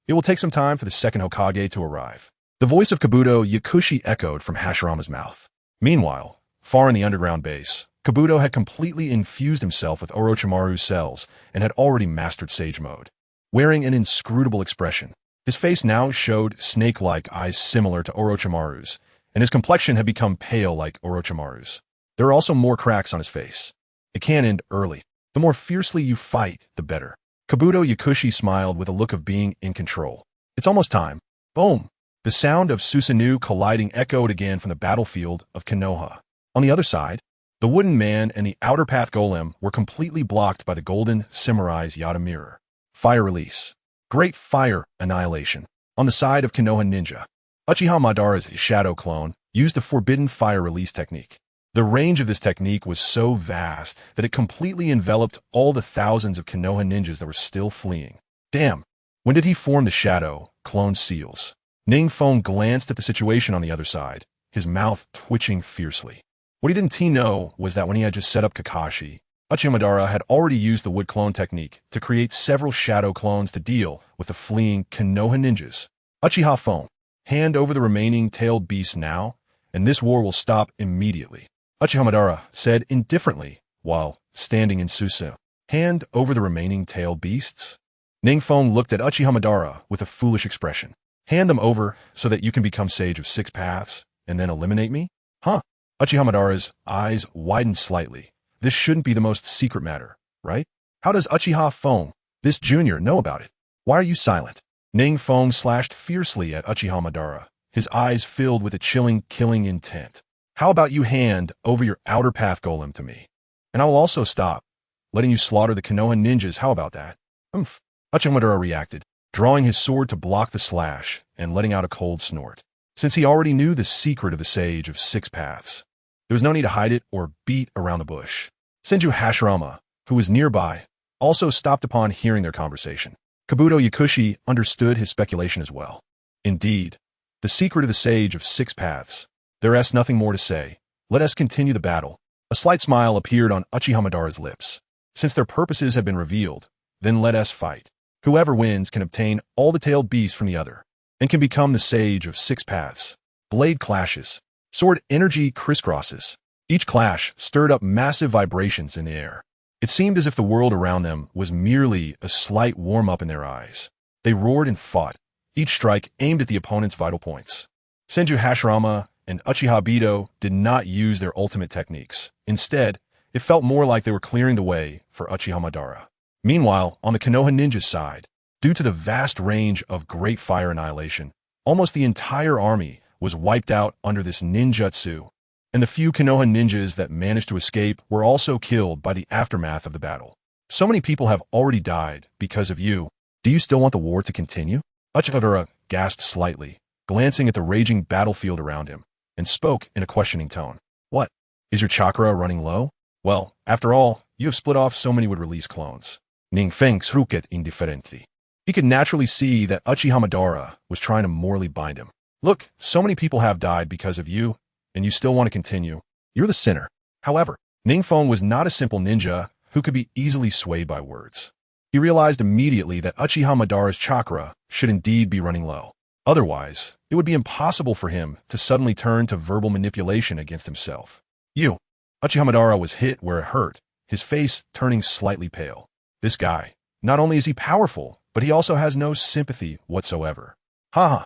It will take some time for the second Hokage to arrive. The voice of Kabuto Yakushi echoed from Hashirama's mouth. Meanwhile, far in the underground base, Kabuto had completely infused himself with Orochimaru's cells and had already mastered Sage Mode. Wearing an inscrutable expression, his face now showed snake-like eyes similar to Orochimaru's, and his complexion had become pale like Orochimaru's. There are also more cracks on his face. It can end early. The more fiercely you fight, the better. Kabuto Yakushi smiled with a look of being in control. It's almost time. Boom! The sound of Susanoo colliding echoed again from the battlefield of Konoha. On the other side, the wooden man and the outer path golem were completely blocked by the golden samurai's Yata mirror. Fire release. Great fire annihilation. On the side of Konoha Ninja, Uchiha Madara's shadow clone used the forbidden fire release technique. The range of this technique was so vast that it completely enveloped all the thousands of Konoha ninjas that were still fleeing. Damn, when did he form the shadow clone seals? NingFeng glanced at the situation on the other side, his mouth twitching fiercely. What didn't he know was that when he had just set up Kakashi, Uchiha Madara had already used the wood clone technique to create several shadow clones to deal with the fleeing Konoha ninjas. Uchiha Feng, hand over the remaining tailed beasts now, and this war will stop immediately. Uchiha Madara said indifferently while standing in Susanoo. Hand over the remaining tailed beasts? NingFeng looked at Uchiha Madara with a foolish expression. Hand them over so that you can become Sage of Six Paths and then eliminate me? Huh? Uchiha Madara's eyes widened slightly. This shouldn't be the most secret matter, right? How does Uchiha Feng, this junior, know about it? Why are you silent? NingFeng slashed fiercely at Uchiha Madara, his eyes filled with a chilling, killing intent. How about you hand over your outer path golem to me? And I will also stop letting you slaughter the Konoha ninjas. How about that? Uchiha Madara reacted, drawing his sword to block the slash and letting out a cold snort. Since he already knew the secret of the Sage of Six Paths, there was no need to hide it or beat around the bush. Senju Hashirama, who was nearby, also stopped upon hearing their conversation. Kabuto Yakushi understood his speculation as well. Indeed, the secret of the Sage of Six Paths. There is nothing more to say. Let us continue the battle. A slight smile appeared on Uchiha Madara's lips. Since their purposes have been revealed, then let us fight. Whoever wins can obtain all the tailed beasts from the other, and can become the Sage of Six Paths. Blade clashes. Sword energy crisscrosses. Each clash stirred up massive vibrations in the air. It seemed as if the world around them was merely a slight warm-up in their eyes. They roared and fought, each strike aimed at the opponent's vital points. Senju Hashirama and Uchiha Obito did not use their ultimate techniques. Instead, it felt more like they were clearing the way for Uchiha Madara. Meanwhile, on the Konoha ninja's side, due to the vast range of great fire annihilation, almost the entire army was wiped out under this ninjutsu, and the few Konoha ninjas that managed to escape were also killed by the aftermath of the battle. So many people have already died because of you, Do you still want the war to continue? Uchiha gasped slightly, glancing at the raging battlefield around him, and spoke in a questioning tone. What? Is your chakra running low? Well, after all, you have split off so many would-release clones. NingFeng shrugged indifferently. He could naturally see that Uchiha was trying to morally bind him. Look, so many people have died because of you, and you still want to continue. You're the sinner. However, NingFeng was not a simple ninja who could be easily swayed by words. He realized immediately that Uchiha chakra should indeed be running low. Otherwise, it would be impossible for him to suddenly turn to verbal manipulation against himself. You. Uchiha was hit where it hurt, his face turning slightly pale. This guy, not only is he powerful, but he also has no sympathy whatsoever. Haha.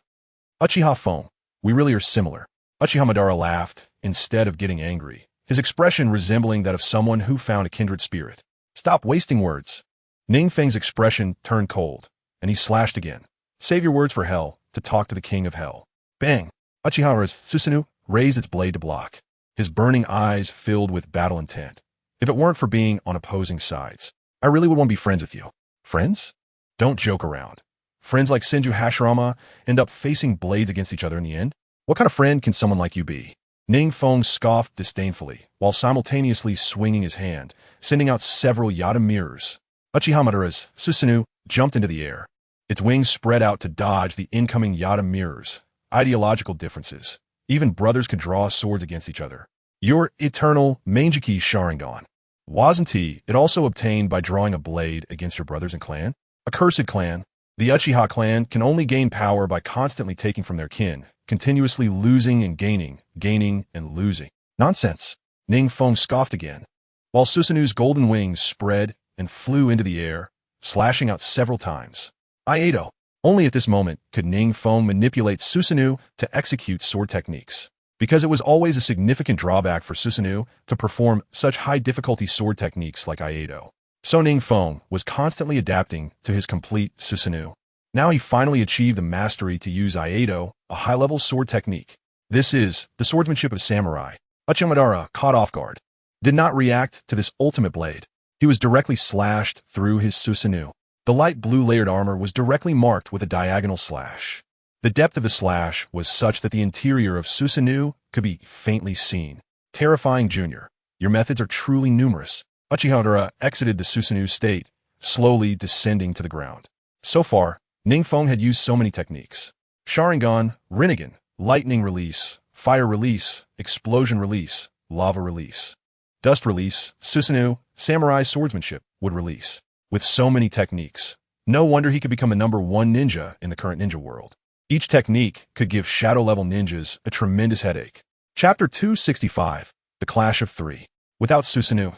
Uchiha Feng, we really are similar. Uchiha laughed, instead of getting angry, his expression resembling that of someone who found a kindred spirit. Stop wasting words. NingFeng's expression turned cold, and he slashed again. Save your words for hell, to talk to the king of hell. Bang! Uchiha's Susanoo raised its blade to block, his burning eyes filled with battle intent. If it weren't for being on opposing sides, I really would want to be friends with you. Friends? Don't joke around. Friends like Senju Hashirama end up facing blades against each other in the end? What kind of friend can someone like you be? NingFeng scoffed disdainfully, while simultaneously swinging his hand, sending out several Yata mirrors. Uchiha Susanoo jumped into the air. Its wings spread out to dodge the incoming Yata mirrors. Ideological differences. Even brothers could draw swords against each other. Your eternal Mangeki Sharingan. Wasn't it also obtained by drawing a blade against your brothers and clan? Accursed clan. The Uchiha clan can only gain power by constantly taking from their kin, continuously losing and gaining, gaining and losing. Nonsense. NingFeng scoffed again, while Susanoo's golden wings spread and flew into the air, slashing out several times. Iato. Only at this moment could NingFeng manipulate Susanoo to execute sword techniques, because it was always a significant drawback for Susanoo to perform such high-difficulty sword techniques like Iato. So NingFeng was constantly adapting to his complete Susanoo. Now he finally achieved the mastery to use Iato, a high-level sword technique. This is the swordsmanship of samurai. Uchiha, caught off guard, did not react to this ultimate blade. He was directly slashed through his Susanoo. The light blue layered armor was directly marked with a diagonal slash. The depth of the slash was such that the interior of Susanoo could be faintly seen. Terrifying Junior. Your methods are truly numerous. Uchiha exited the Susanoo state, slowly descending to the ground. So far, NingFeng had used so many techniques. Sharingan, Rinnegan, lightning release, fire release, explosion release, lava release, dust release, Susanoo, samurai swordsmanship, wood release. With so many techniques, no wonder he could become a #1 ninja in the current ninja world. Each technique could give shadow-level ninjas a tremendous headache. Chapter 265, The Clash of Three. Without Susanoo,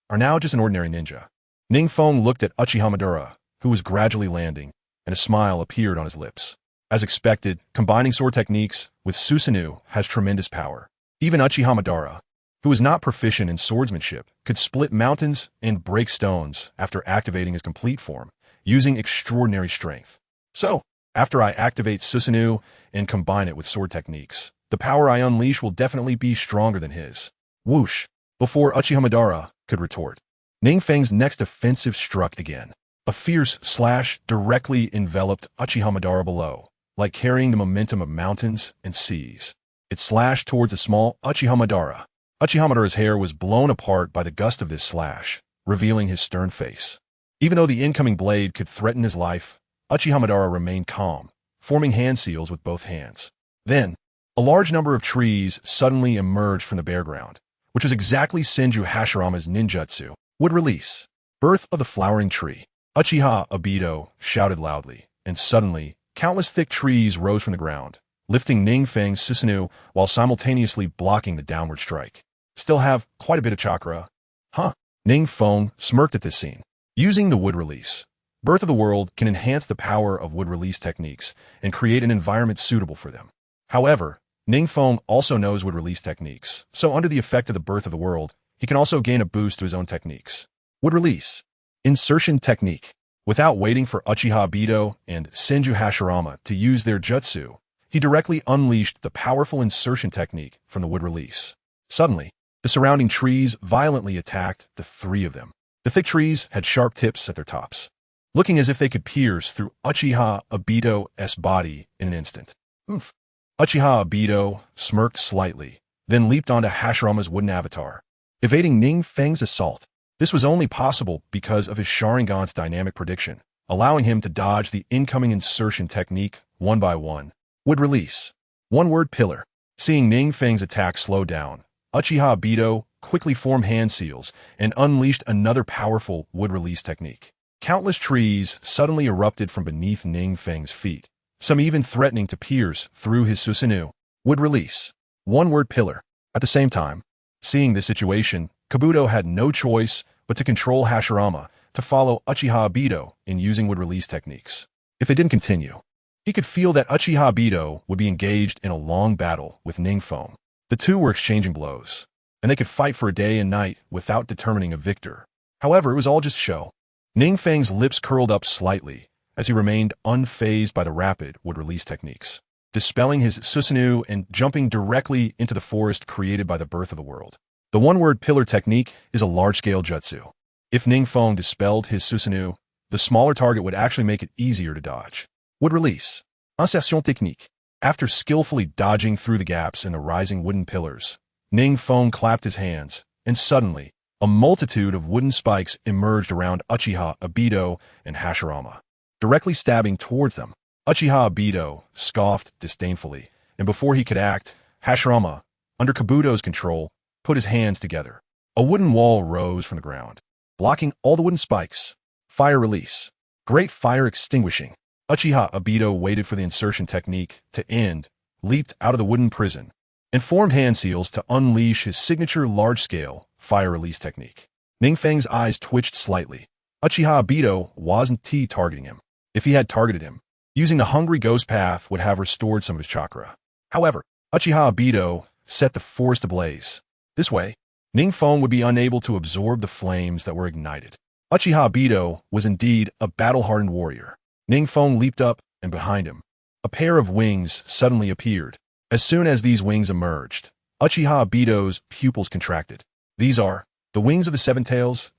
are now just an ordinary ninja. NingFeng looked at Uchiha, who was gradually landing, and a smile appeared on his lips. As expected, combining sword techniques with Susanoo has tremendous power. Even Uchiha, who was not proficient in swordsmanship, could split mountains and break stones after activating his complete form, using extraordinary strength. So, after I activate Susanoo and combine it with sword techniques, the power I unleash will definitely be stronger than his. Whoosh! Before Uchiha could retort, NingFeng's next offensive struck again. A fierce slash directly enveloped Uchiha below, like carrying the momentum of mountains and seas. It slashed towards a small Uchiha. Uchiha hair was blown apart by the gust of this slash, revealing his stern face. Even though the incoming blade could threaten his life, Uchiha remained calm, forming hand seals with both hands. Then, a large number of trees suddenly emerged from the bare ground, which was exactly Senju Hashirama's ninjutsu. Would release. Birth of the flowering tree. Uchiha Obito shouted loudly, and suddenly, countless thick trees rose from the ground, lifting NingFeng's Susanoo while simultaneously blocking the downward strike. Still have quite a bit of chakra. Huh? NingFeng smirked at this scene. Using the wood release, Birth of the World can enhance the power of wood release techniques and create an environment suitable for them. However, NingFeng also knows wood release techniques, so under the effect of the Birth of the World, he can also gain a boost to his own techniques. Wood release. Insertion technique. Without waiting for Uchiha Obito and Senju Hashirama to use their jutsu, he directly unleashed the powerful insertion technique from the wood release. Suddenly, the surrounding trees violently attacked the three of them. The thick trees had sharp tips at their tops. looking as if they could pierce through Uchiha Obito's body in an instant. Oomph. Uchiha Obito smirked slightly, then leaped onto Hashirama's wooden avatar, evading NingFeng's assault. This was only possible because of his Sharingan's dynamic prediction, allowing him to dodge the incoming insertion technique one by one. Would release. One-word pillar. Seeing NingFeng's attack slow down, Uchiha Obito quickly formed hand seals and unleashed another powerful wood release technique. Countless trees suddenly erupted from beneath NingFeng's feet, some even threatening to pierce through his Susanoo. Would release. One-word pillar. At the same time, seeing this situation, Kabuto had no choice but to control Hashirama to follow Uchiha Obito in using wood release techniques. If they didn't continue, he could feel that Uchiha Obito would be engaged in a long battle with NingFeng. The two were exchanging blows, and they could fight for a day and night without determining a victor. However, it was all just show. NingFeng's lips curled up slightly as he remained unfazed by the rapid wood release techniques, dispelling his Susanoo and jumping directly into the forest created by the birth of the world. The one-word pillar technique is a large-scale jutsu. If NingFeng dispelled his Susanoo, the smaller target would actually make it easier to dodge. Would release. Insertion technique. After skillfully dodging through the gaps in the rising wooden pillars, NingFeng clapped his hands, and suddenly, a multitude of wooden spikes emerged around Uchiha Obito and Hashirama, directly stabbing towards them. Uchiha Obito scoffed disdainfully, and before he could act, Hashirama, under Kabuto's control, put his hands together. A wooden wall rose from the ground, blocking all the wooden spikes. Fire release. Great fire extinguishing. Uchiha Obito waited for the insertion technique to end, leaped out of the wooden prison, and formed hand seals to unleash his signature large-scale fire release technique. NingFeng's eyes twitched slightly. Uchiha Obito wasn't targeting him. If he had targeted him, using the Hungry Ghost Path would have restored some of his chakra. However, Uchiha Obito set the forest ablaze. This way, NingFeng would be unable to absorb the flames that were ignited. Uchiha Obito was indeed a battle-hardened warrior. NingFeng leaped up, and behind him, a pair of wings suddenly appeared. As soon as these wings emerged, Uchiha Obito's pupils contracted. These are the wings of the Seven Tails,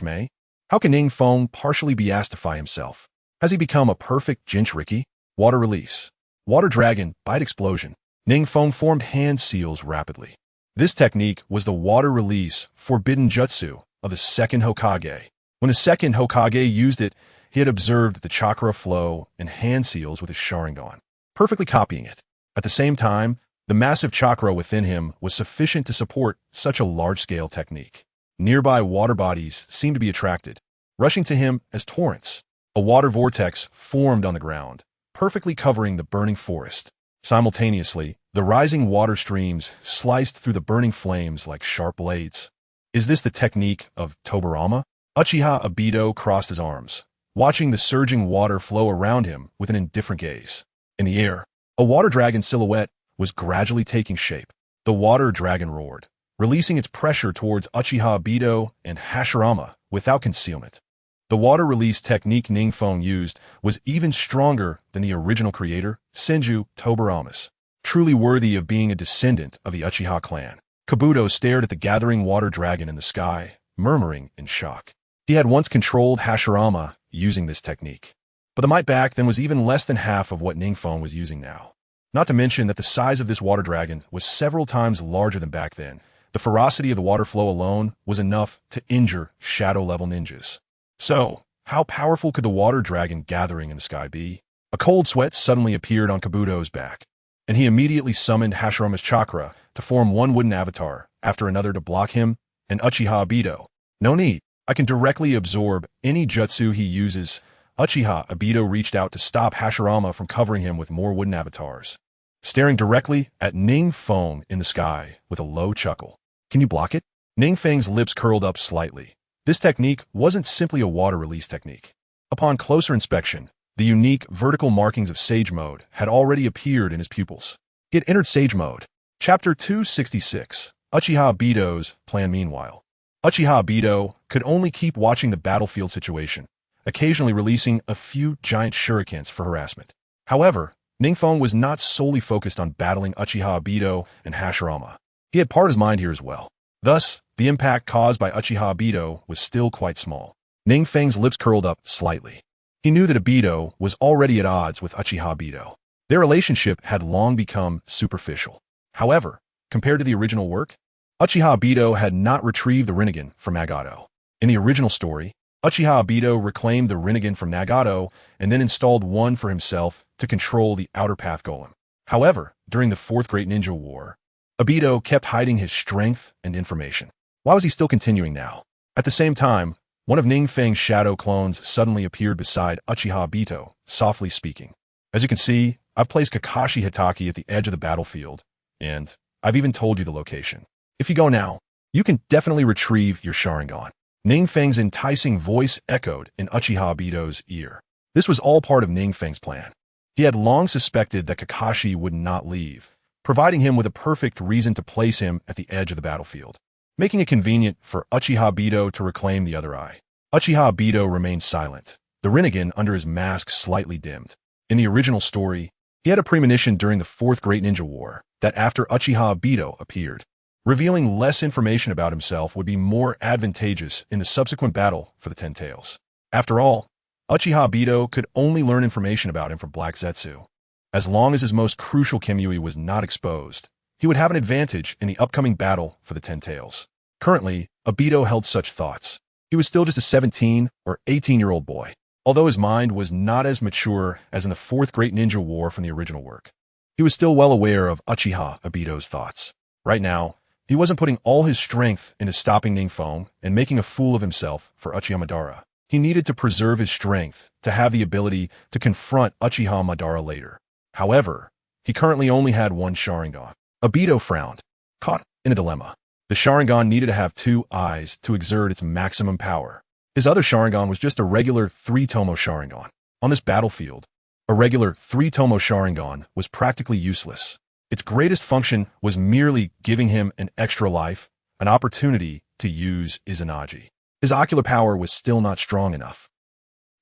May. How can NingFeng partially beastify himself? Has he become a perfect Jinchuriki? Water release. Water Dragon, Bite Explosion. NingFeng formed hand seals rapidly. This technique was the water release forbidden jutsu of the second Hokage. When the second Hokage used it, he had observed the chakra flow and hand seals with his Sharingan, perfectly copying it. At the same time, the massive chakra within him was sufficient to support such a large-scale technique. Nearby water bodies seemed to be attracted, rushing to him as torrents. A water vortex formed on the ground, perfectly covering the burning forest. Simultaneously, the rising water streams sliced through the burning flames like sharp blades. Is this the technique of Tobirama? Uchiha Obito crossed his arms, watching the surging water flow around him with an indifferent gaze. In the air, a water dragon silhouette was gradually taking shape. The water dragon roared, releasing its pressure towards Uchiha Obito and Hashirama without concealment. The water release technique NingFeng used was even stronger than the original creator, Senju Tobirama's, truly worthy of being a descendant of the Uchiha clan. Kabuto stared at the gathering water dragon in the sky, murmuring in shock. He had once controlled Hashirama using this technique, but the might back then was even less than half of what NingFeng was using now. Not to mention that the size of this water dragon was several times larger than back then. The ferocity of the water flow alone was enough to injure shadow-level ninjas. So, how powerful could the water dragon gathering in the sky be? A cold sweat suddenly appeared on Kabuto's back, and he immediately summoned Hashirama's chakra to form one wooden avatar after another to block him and Uchiha Obito. No need. I can directly absorb any jutsu he uses. Uchiha Obito reached out to stop Hashirama from covering him with more wooden avatars, staring directly at NingFeng in the sky with a low chuckle. Can you block it? NingFeng's lips curled up slightly. This technique wasn't simply a water release technique. Upon closer inspection, the unique vertical markings of Sage Mode had already appeared in his pupils. He had entered Sage Mode. Chapter 266, Uchiha Obito's plan. Meanwhile, Uchiha Obito could only keep watching the battlefield situation, occasionally releasing a few giant shurikens for harassment. However, NingFeng was not solely focused on battling Uchiha Obito and Hashirama. He had part of his mind here as well. Thus, the impact caused by Uchiha Obito was still quite small. NingFeng's lips curled up slightly. He knew that Obito was already at odds with Uchiha Obito. Their relationship had long become superficial. However, compared to the original work, Uchiha Obito had not retrieved the Rinnegan from Nagato. In the original story, Uchiha Obito reclaimed the Rinnegan from Nagato and then installed one for himself to control the Outer Path Golem. However, during the Fourth Great Ninja War, Obito kept hiding his strength and information. Why was he still continuing now? At the same time, one of NingFeng's shadow clones suddenly appeared beside Uchiha Obito, softly speaking. As you can see, I've placed Kakashi Hitaki at the edge of the battlefield, and I've even told you the location. If you go now, you can definitely retrieve your Sharingan. NingFeng's enticing voice echoed in Uchiha Obito's ear. This was all part of NingFeng's plan. He had long suspected that Kakashi would not leave, providing him with a perfect reason to place him at the edge of the battlefield, making it convenient for Uchiha Obito to reclaim the other eye. Uchiha Obito remained silent, the Rinnegan under his mask slightly dimmed. In the original story, he had a premonition during the Fourth Great Ninja War that after Uchiha Obito appeared, revealing less information about himself would be more advantageous in the subsequent battle for the Ten Tails. After all, Uchiha Obito could only learn information about him from Black Zetsu. As long as his most crucial Kimui was not exposed, he would have an advantage in the upcoming battle for the Ten Tails. Currently, Obito held such thoughts. He was still just a 17 or 18-year-old boy, although his mind was not as mature as in the Fourth Great Ninja War from the original work. He was still well aware of Uchiha Obito's thoughts. Right now, he wasn't putting all his strength into stopping NingFeng and making a fool of himself for Uchiha Madara. He needed to preserve his strength to have the ability to confront Uchiha Madara later. However, he currently only had one Sharingan. Obito frowned, caught in a dilemma. The Sharingan needed to have two eyes to exert its maximum power. His other Sharingan was just a regular 3-Tomo Sharingan. On this battlefield, a regular 3-Tomo Sharingan was practically useless. Its greatest function was merely giving him an extra life, an opportunity to use Izanagi. His ocular power was still not strong enough.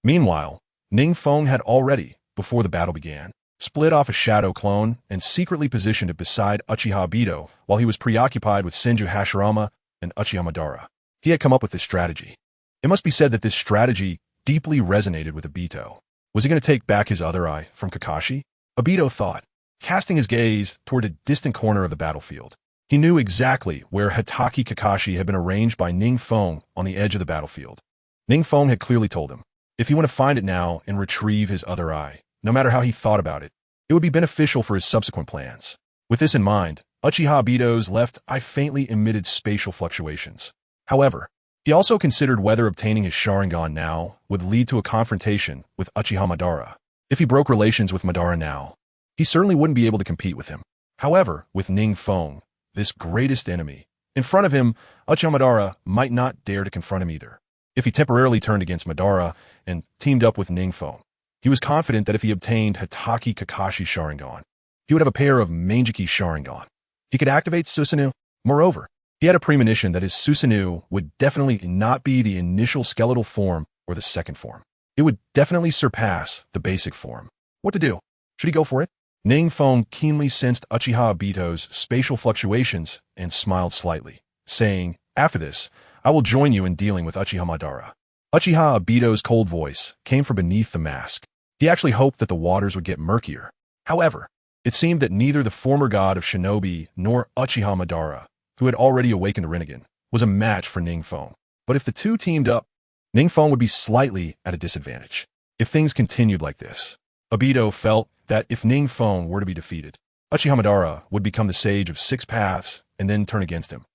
Meanwhile, NingFeng had already, before the battle began, split off a shadow clone and secretly positioned it beside Uchiha Obito while he was preoccupied with Senju Hashirama and Uchiha Madara. He had come up with this strategy. It must be said that this strategy deeply resonated with Obito. Was he going to take back his other eye from Kakashi? Obito thought, casting his gaze toward a distant corner of the battlefield. He knew exactly where Hitaki Kakashi had been arranged by NingFeng on the edge of the battlefield. NingFeng had clearly told him, if he wanted to find it now and retrieve his other eye, no matter how he thought about it, it would be beneficial for his subsequent plans. With this in mind, Uchiha Obito's left eye faintly emitted spatial fluctuations. However, he also considered whether obtaining his Sharingan now would lead to a confrontation with Uchiha Madara. If he broke relations with Madara now, he certainly wouldn't be able to compete with him. However, with NingFeng, this greatest enemy, in front of him, Uchiha Madara might not dare to confront him either. If he temporarily turned against Madara and teamed up with NingFeng, he was confident that if he obtained Hitaki Kakashi Sharingan, he would have a pair of Manjiki Sharingan. He could activate Susanoo. Moreover, he had a premonition that his Susanoo would definitely not be the initial skeletal form or the second form. It would definitely surpass the basic form. What to do? Should he go for it? NingFeng keenly sensed Uchiha Obito's spatial fluctuations and smiled slightly, saying, after this, I will join you in dealing with Uchiha Madara. Uchiha Obito's cold voice came from beneath the mask. He actually hoped that the waters would get murkier. However, it seemed that neither the former god of shinobi nor Uchiha Madara, who had already awakened the Rinnegan, was a match for NingFeng. But if the two teamed up, NingFeng would be slightly at a disadvantage. If things continued like this, Obito felt that if NingFeng were to be defeated, Uchiha Madara would become the Sage of Six Paths and then turn against him,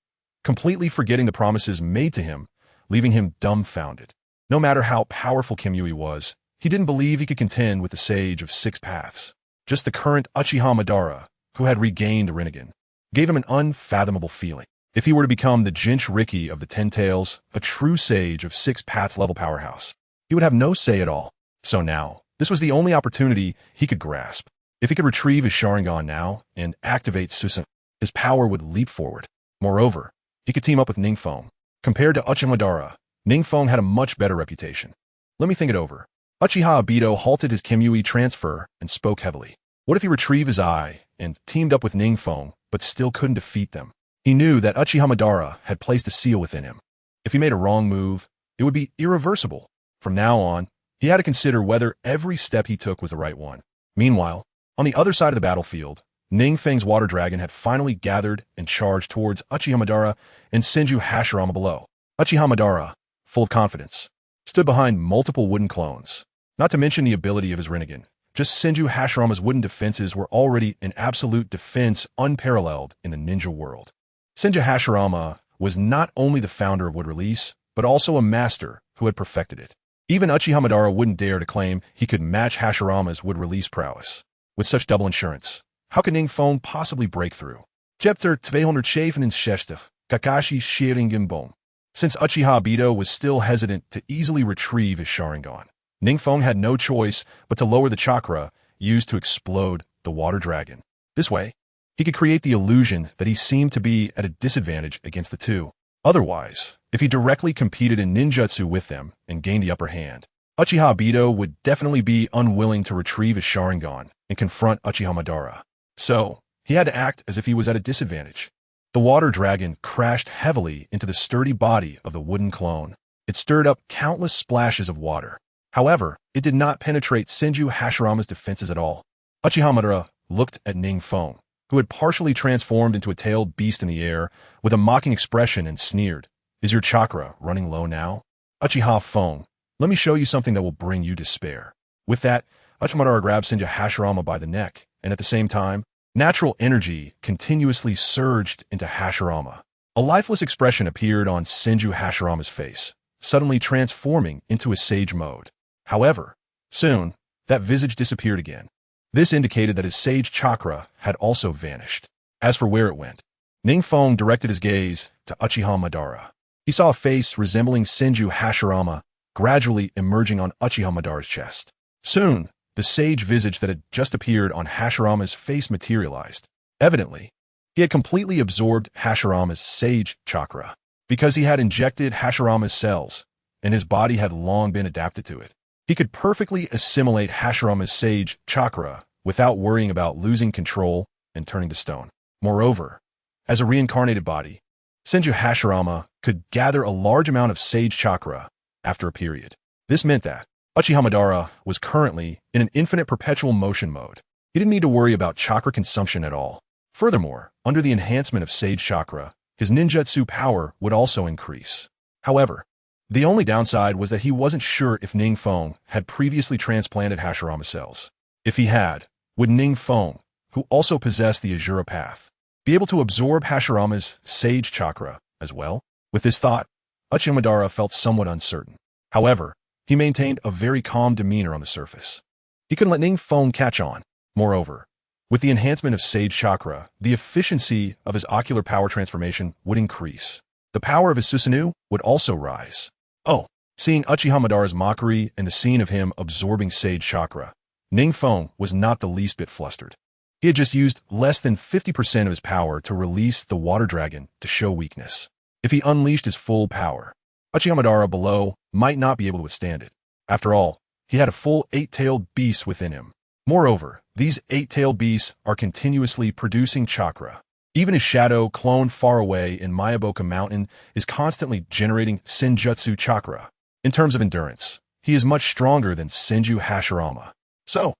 completely forgetting the promises made to him, leaving him dumbfounded. No matter how powerful Kimui was, he didn't believe he could contend with the Sage of Six Paths. Just the current Uchiha Madara, who had regained the Rinnegan, gave him an unfathomable feeling. If he were to become the Jinchuriki of the Ten Tails, a true Sage of Six Paths level powerhouse, he would have no say at all. So now, this was the only opportunity he could grasp. If he could retrieve his Sharingan now and activate Susanoo, his power would leap forward. Moreover, he could team up with NingFeng. Compared to Uchiha Madara, NingFeng had a much better reputation. Let me think it over. Uchiha Obito halted his Kimui transfer and spoke heavily. What if he retrieved his eye and teamed up with NingFeng, but still couldn't defeat them? He knew that Uchiha Madara had placed a seal within him. If he made a wrong move, it would be irreversible. From now on, He had to consider whether every step he took was the right one. Meanwhile, on the other side of the battlefield, NingFeng's water dragon had finally gathered and charged towards Uchiha Madara and Senju Hashirama below. Uchiha Madara, full of confidence, stood behind multiple wooden clones. Not to mention the ability of his Rinnegan. Just Senju Hashirama's wooden defenses were already an absolute defense unparalleled in the ninja world. Senju Hashirama was not only the founder of Wood Release, but also a master who had perfected it. Even Uchiha Madara wouldn't dare to claim he could match Hashirama's Wood Release prowess. With such double insurance, how could NingFeng possibly break through? Chapter 267 Kakashi Sharingan Bone. Since Uchiha Obito was still hesitant to easily retrieve his Sharingan, NingFeng had no choice but to lower the chakra used to explode the water dragon. This way, he could create the illusion that he seemed to be at a disadvantage against the two. Otherwise, if he directly competed in ninjutsu with them and gained the upper hand, Uchiha Obito would definitely be unwilling to retrieve his Sharingan and confront Uchiha Madara. So, he had to act as if he was at a disadvantage. The water dragon crashed heavily into the sturdy body of the wooden clone. It stirred up countless splashes of water. However, it did not penetrate Senju Hashirama's defenses at all. Uchiha Madara looked at NingFeng, who had partially transformed into a tailed beast in the air, with a mocking expression and sneered, "Is your chakra running low now? Uchiha Feng, let me show you something that will bring you despair." With that, Uchiha Madara grabbed Senju Hashirama by the neck, and at the same time, natural energy continuously surged into Hashirama. A lifeless expression appeared on Senju Hashirama's face, suddenly transforming into a sage mode. However, soon, that visage disappeared again. This indicated that his sage chakra had also vanished. As for where it went, NingFeng directed his gaze to Uchiha Madara. He saw a face resembling Senju Hashirama gradually emerging on Uchiha Madara's chest. Soon, the sage visage that had just appeared on Hashirama's face materialized. Evidently, he had completely absorbed Hashirama's sage chakra, because he had injected Hashirama's cells, and his body had long been adapted to it. He could perfectly assimilate Hashirama's sage chakra without worrying about losing control and turning to stone. Moreover, as a reincarnated body, Senju Hashirama could gather a large amount of sage chakra after a period. This meant that Uchiha Madara was currently in an infinite perpetual motion mode. He didn't need to worry about chakra consumption at all. Furthermore, under the enhancement of sage chakra, his ninjutsu power would also increase. However, the only downside was that he wasn't sure if NingFeng had previously transplanted Hashirama cells. If he had, would NingFeng, who also possessed the Azura Path, be able to absorb Hashirama's sage chakra as well? With this thought, Uchiha Madara felt somewhat uncertain. However, he maintained a very calm demeanor on the surface. He couldn't let NingFeng catch on. Moreover, with the enhancement of sage chakra, the efficiency of his ocular power transformation would increase. The power of his Susanoo would also rise. Oh, seeing Uchiha Madara's mockery and the scene of him absorbing sage chakra, NingFeng was not the least bit flustered. He had just used less than 50% of his power to release the water dragon to show weakness. If he unleashed his full power, Uchiha Madara below might not be able to withstand it. After all, he had a full 8-tailed beast within him. Moreover, these 8-tailed beasts are continuously producing chakra. Even his shadow clone far away in Mayaboka Mountain is constantly generating Senjutsu chakra. In terms of endurance, he is much stronger than Senju Hashirama. So,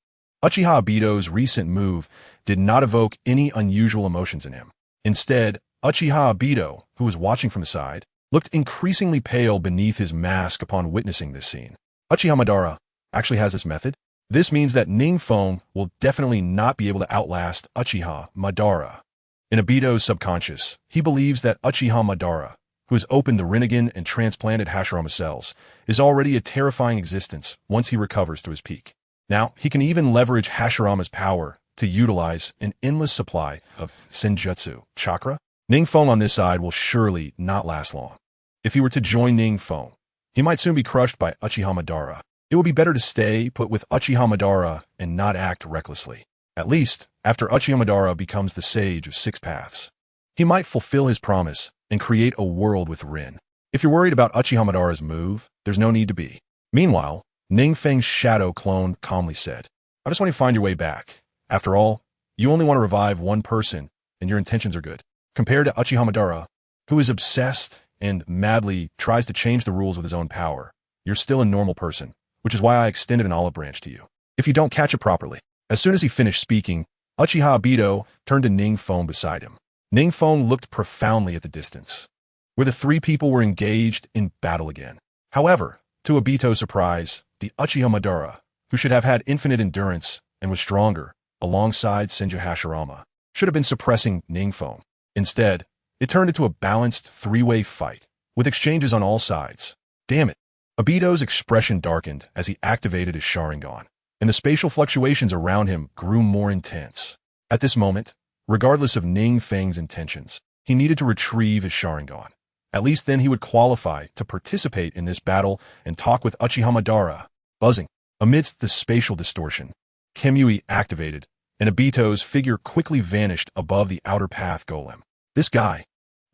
Uchiha Obito's recent move did not evoke any unusual emotions in him. Instead, Uchiha Obito, who was watching from the side, looked increasingly pale beneath his mask upon witnessing this scene. Uchiha Madara actually has this method. This means that NingFeng will definitely not be able to outlast Uchiha Madara. In Obito's subconscious, he believes that Uchiha Madara, who has opened the Rinnegan and transplanted Hashirama cells, is already a terrifying existence once he recovers to his peak. Now, he can even leverage Hashirama's power to utilize an endless supply of Senjutsu chakra. NingFeng on this side will surely not last long. If he were to join NingFeng, he might soon be crushed by Uchiha Madara. It would be better to stay put with Uchiha Madara and not act recklessly. At least, after Uchiha Madara becomes the Sage of Six Paths, he might fulfill his promise and create a world with Rin. If you're worried about Uchiha Madara's move, there's no need to be. Meanwhile, NingFeng's shadow clone calmly said, "I just want you to find your way back. After all, you only want to revive one person, and your intentions are good. Compared to Uchiha Madara, who is obsessed and madly tries to change the rules with his own power, you're still a normal person, which which is why I extended an olive branch to you. If you don't catch it properly. As soon as he finished speaking, Uchiha Obito turned to NingFeng beside him. NingFeng looked profoundly at the distance, where the three people were engaged in battle again. However, to Obito's surprise, the Uchiha Madara, who should have had infinite endurance and was stronger, alongside Senju Hashirama, should have been suppressing NingFeng. Instead, it turned into a balanced three-way fight, with exchanges on all sides. Damn it. Obito's expression darkened as he activated his Sharingan, and the spatial fluctuations around him grew more intense. At this moment, regardless of NingFeng's intentions, he needed to retrieve his Sharingan. At least then he would qualify to participate in this battle and talk with Uchiha Madara. Buzzing. Amidst the spatial distortion, Kemui activated, and Obito's figure quickly vanished above the outer path golem. This guy.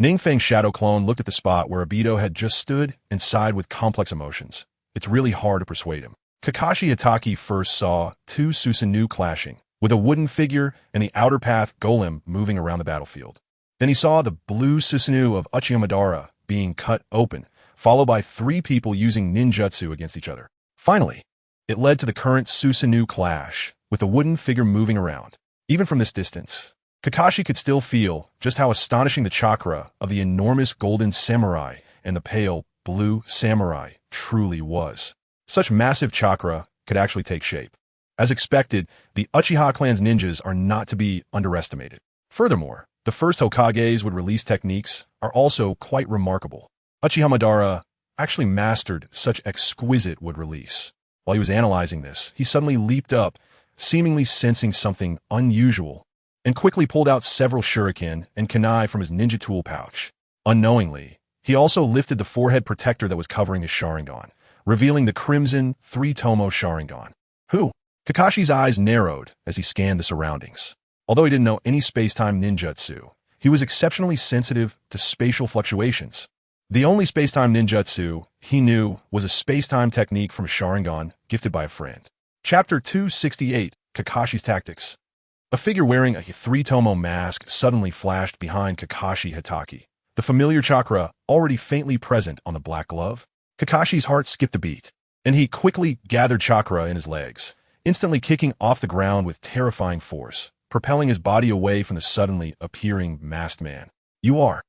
NingFeng's shadow clone looked at the spot where Obito had just stood and sighed with complex emotions. It's really hard to persuade him. Kakashi Itachi first saw two Susanoo clashing, with a wooden figure and the outer path golem moving around the battlefield. Then he saw the blue Susanoo of Uchiha Madara being cut open, followed by three people using ninjutsu against each other. Finally, it led to the current Susanoo clash, with the wooden figure moving around. Even from this distance, Kakashi could still feel just how astonishing the chakra of the enormous golden samurai and the pale blue samurai truly was. Such massive chakra could actually take shape. As expected, the Uchiha clan's ninjas are not to be underestimated. Furthermore, the first Hokages would release techniques are also quite remarkable. Uchiha Madara actually mastered such exquisite wood release. While he was analyzing this, he suddenly leaped up, seemingly sensing something unusual, and quickly pulled out several shuriken and kunai from his ninja tool pouch. Unknowingly, he also lifted the forehead protector that was covering his Sharingan, revealing the crimson three-tomo Sharingan. Who? Kakashi's eyes narrowed as he scanned the surroundings. Although he didn't know any space-time ninjutsu, he was exceptionally sensitive to spatial fluctuations. The only space-time ninjutsu he knew was a space-time technique from Sharingan gifted by a friend. Chapter 268, Kakashi's Tactics. A figure wearing a three-tomo mask suddenly flashed behind Kakashi Itachi, the familiar chakra already faintly present on the black glove. Kakashi's heart skipped a beat, and he quickly gathered chakra in his legs, instantly kicking off the ground with terrifying force, propelling his body away from the suddenly appearing masked man. You are.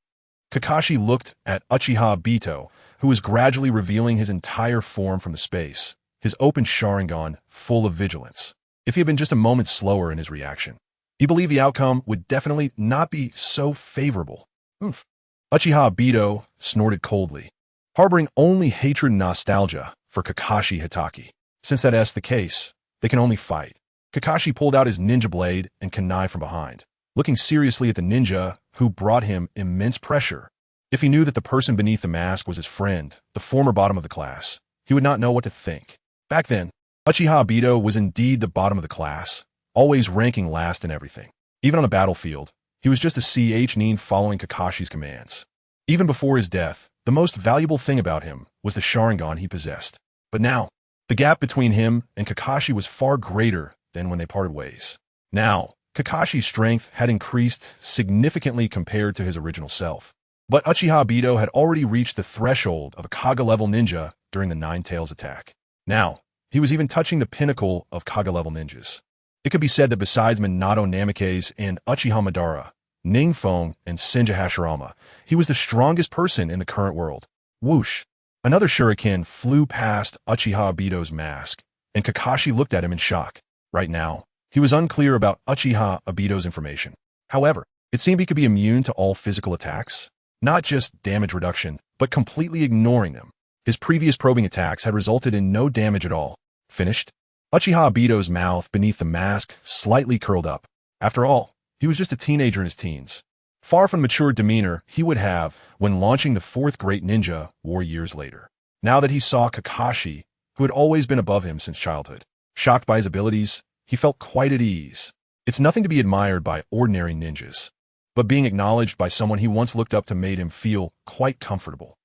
Kakashi looked at Uchiha Obito, who was gradually revealing his entire form from the space, his open Sharingan full of vigilance. If he had been just a moment slower in his reaction, he believed the outcome would definitely not be so favorable. Oof. Uchiha Obito snorted coldly, harboring only hatred and nostalgia for Kakashi Itachi. Since that's the case, they can only fight. Kakashi pulled out his ninja blade and kunai from behind, looking seriously at the ninja who brought him immense pressure. If he knew that the person beneath the mask was his friend, the former bottom of the class, he would not know what to think. Back then, Uchiha Obito was indeed the bottom of the class, always ranking last in everything. Even on the battlefield, he was just a nin following Kakashi's commands. Even before his death, the most valuable thing about him was the Sharingan he possessed. But now, the gap between him and Kakashi was far greater than when they parted ways. Now, Kakashi's strength had increased significantly compared to his original self. But Uchiha Obito had already reached the threshold of a Kaga-level ninja during the Nine Tails attack. Now, he was even touching the pinnacle of Kaga-level ninjas. It could be said that besides Minato Namikaze and Uchiha Madara, NingFeng and Senju Hashirama, he was the strongest person in the current world. Whoosh! Another shuriken flew past Uchiha Obito's mask, and Kakashi looked at him in shock. Right now, he was unclear about Uchiha Obito's information. However, it seemed he could be immune to all physical attacks, not just damage reduction, but completely ignoring them. His previous probing attacks had resulted in no damage at all. Finished? Uchiha Obito's mouth beneath the mask slightly curled up. After all, he was just a teenager in his teens. Far from mature demeanor he would have when launching the fourth great ninja war years later. Now that he saw Kakashi, who had always been above him since childhood, shocked by his abilities, he felt quite at ease. It's nothing to be admired by ordinary ninjas, but being acknowledged by someone he once looked up to made him feel quite comfortable.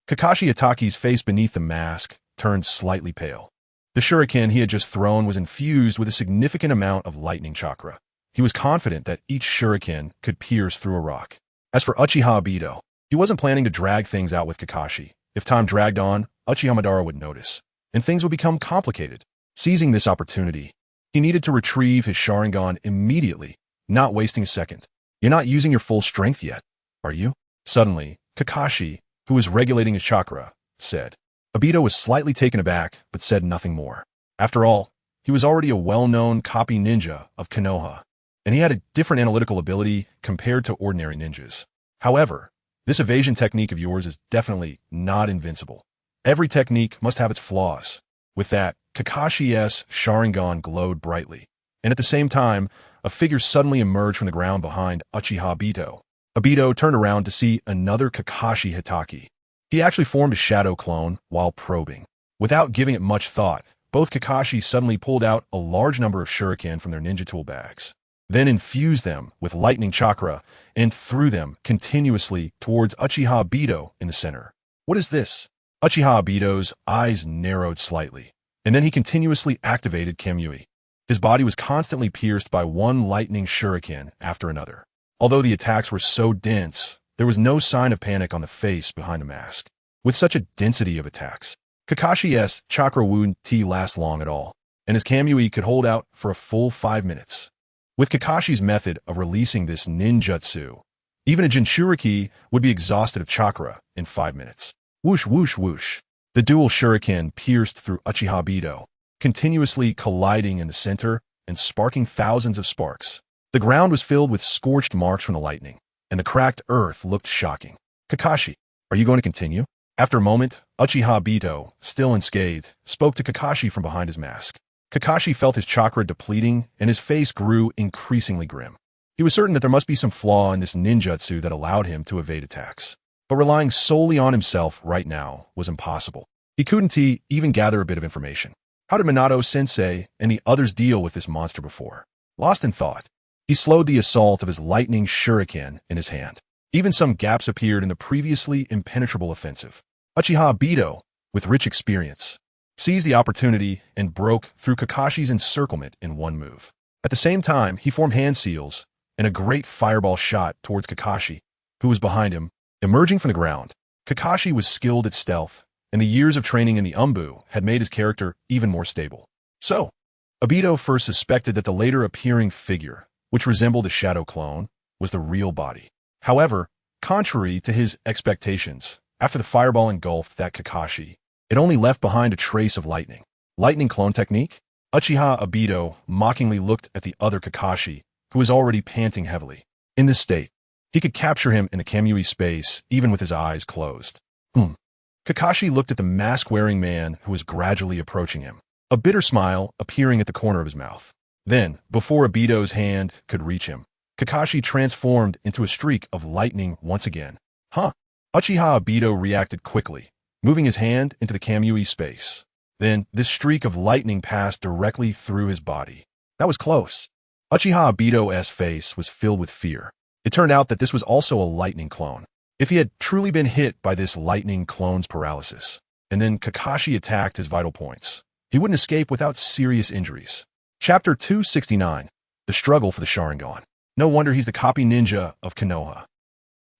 Kakashi Itachi's face beneath the mask turned slightly pale. The shuriken he had just thrown was infused with a significant amount of lightning chakra. He was confident that each shuriken could pierce through a rock. As for Uchiha Obito, he wasn't planning to drag things out with Kakashi. If time dragged on, Uchiha Madara would notice. and things would become complicated. Seizing this opportunity, he needed to retrieve his Sharingan immediately, not wasting a second. You're not using your full strength yet, are you? Suddenly, Kakashi, who was regulating his chakra, said. Obito was slightly taken aback, but said nothing more. After all, he was already a well-known copy ninja of Konoha, and he had a different analytical ability compared to ordinary ninjas. However, this evasion technique of yours is definitely not invincible. Every technique must have its flaws. With that, Kakashi's Sharingan glowed brightly, and at the same time, a figure suddenly emerged from the ground behind Uchiha Obito. Obito turned around to see another Kakashi Hitaki. He actually formed a shadow clone while probing. Without giving it much thought, both Kakashi suddenly pulled out a large number of shuriken from their ninja tool bags, then infused them with lightning chakra and threw them continuously towards Uchiha Obito in the center. What is this? Uchiha Obito's eyes narrowed slightly, and then he continuously activated Kamui. His body was constantly pierced by one lightning shuriken after another. Although the attacks were so dense, there was no sign of panic on the face behind the mask. With such a density of attacks, Kakashi's chakra wouldn't last long at all, and his Kamui could hold out for a full 5 minutes. With Kakashi's method of releasing this ninjutsu, even a Jinchuriki would be exhausted of chakra in 5 minutes. Whoosh, whoosh, whoosh. The dual shuriken pierced through Uchiha Obito, continuously colliding in the center and sparking thousands of sparks. The ground was filled with scorched marks from the lightning, and the cracked earth looked shocking. Kakashi, are you going to continue? After a moment, Uchiha Obito, still unscathed, spoke to Kakashi from behind his mask. Kakashi felt his chakra depleting, and his face grew increasingly grim. He was certain that there must be some flaw in this ninjutsu that allowed him to evade attacks. But relying solely on himself right now was impossible. He couldn't even gather a bit of information. How did Minato-sensei and the others deal with this monster before? Lost in thought, he slowed the assault of his lightning shuriken in his hand. Even some gaps appeared in the previously impenetrable offensive. Uchiha Obito, with rich experience, seized the opportunity and broke through Kakashi's encirclement in one move. At the same time, he formed hand seals and a great fireball shot towards Kakashi, who was behind him. Emerging from the ground, Kakashi was skilled at stealth, and the years of training in the Umbu had made his character even more stable. So, Obito first suspected that the later appearing figure, which resembled a shadow clone, was the real body. However, contrary to his expectations, after the fireball engulfed that Kakashi, it only left behind a trace of lightning. Lightning clone technique? Uchiha Obito mockingly looked at the other Kakashi, who was already panting heavily. In this state, he could capture him in the Kamui space even with his eyes closed. Kakashi looked at the mask-wearing man who was gradually approaching him, a bitter smile appearing at the corner of his mouth. Then, before Obito's hand could reach him, Kakashi transformed into a streak of lightning once again. Uchiha Obito reacted quickly, moving his hand into the Kamui space. Then, this streak of lightning passed directly through his body. That was close. Uchiha Obito's face was filled with fear. It turned out that this was also a lightning clone. If he had truly been hit by this lightning clone's paralysis, and then Kakashi attacked his vital points, he wouldn't escape without serious injuries. Chapter 269, The Struggle for the Sharingan. No wonder he's the copy ninja of Konoha.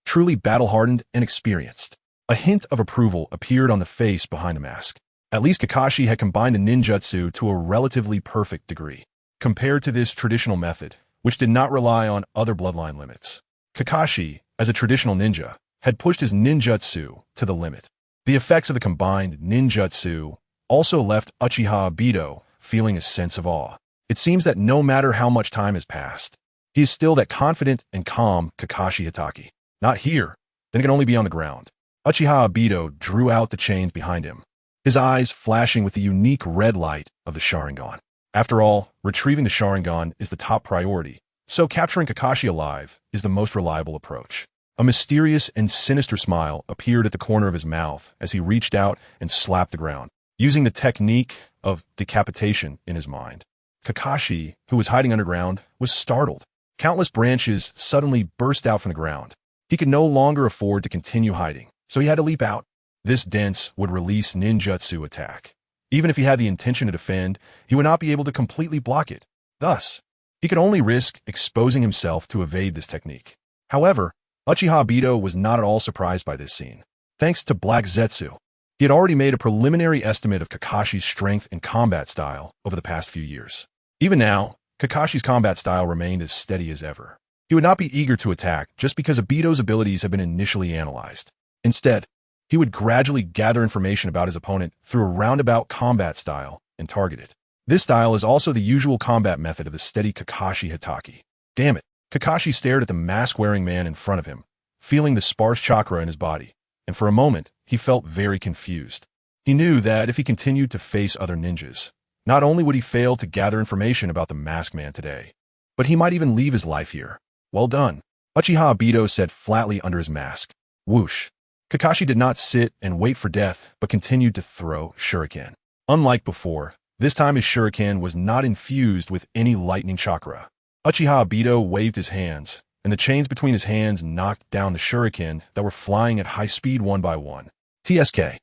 Truly battle-hardened and experienced. A hint of approval appeared on the face behind the mask. At least Kakashi had combined the ninjutsu to a relatively perfect degree, compared to this traditional method, which did not rely on other bloodline limits. Kakashi, as a traditional ninja, had pushed his ninjutsu to the limit. The effects of the combined ninjutsu also left Uchiha Obito feeling a sense of awe. It seems that no matter how much time has passed, he is still that confident and calm Kakashi Hitaki. Not here, then it can only be on the ground. Uchiha Obito drew out the chains behind him, his eyes flashing with the unique red light of the Sharingan. After all, retrieving the Sharingan is the top priority, so capturing Kakashi alive is the most reliable approach. A mysterious and sinister smile appeared at the corner of his mouth as he reached out and slapped the ground, using the technique of decapitation in his mind. Kakashi, who was hiding underground, was startled. Countless branches suddenly burst out from the ground. He could no longer afford to continue hiding, so he had to leap out. This dance would release ninjutsu attack. Even if he had the intention to defend, he would not be able to completely block it. Thus, he could only risk exposing himself to evade this technique. However, Uchiha Obito was not at all surprised by this scene. Thanks to Black Zetsu, He had already made a preliminary estimate of Kakashi's strength and combat style over the past few years. Even now, Kakashi's combat style remained as steady as ever. He would not be eager to attack just because Obito's abilities had been initially analyzed. Instead, he would gradually gather information about his opponent through a roundabout combat style and target it. This style is also the usual combat method of the steady Kakashi Hitaki. Damn it. Kakashi stared at the mask-wearing man in front of him, feeling the sparse chakra in his body, and for a moment, he felt very confused. He knew that if he continued to face other ninjas, not only would he fail to gather information about the masked man today, but he might even leave his life here. Well done, Uchiha Obito said flatly under his mask. Whoosh. Kakashi did not sit and wait for death, but continued to throw shuriken. Unlike before, this time his shuriken was not infused with any lightning chakra. Uchiha Obito waved his hands, and the chains between his hands knocked down the shuriken that were flying at high speed one by one. TSK.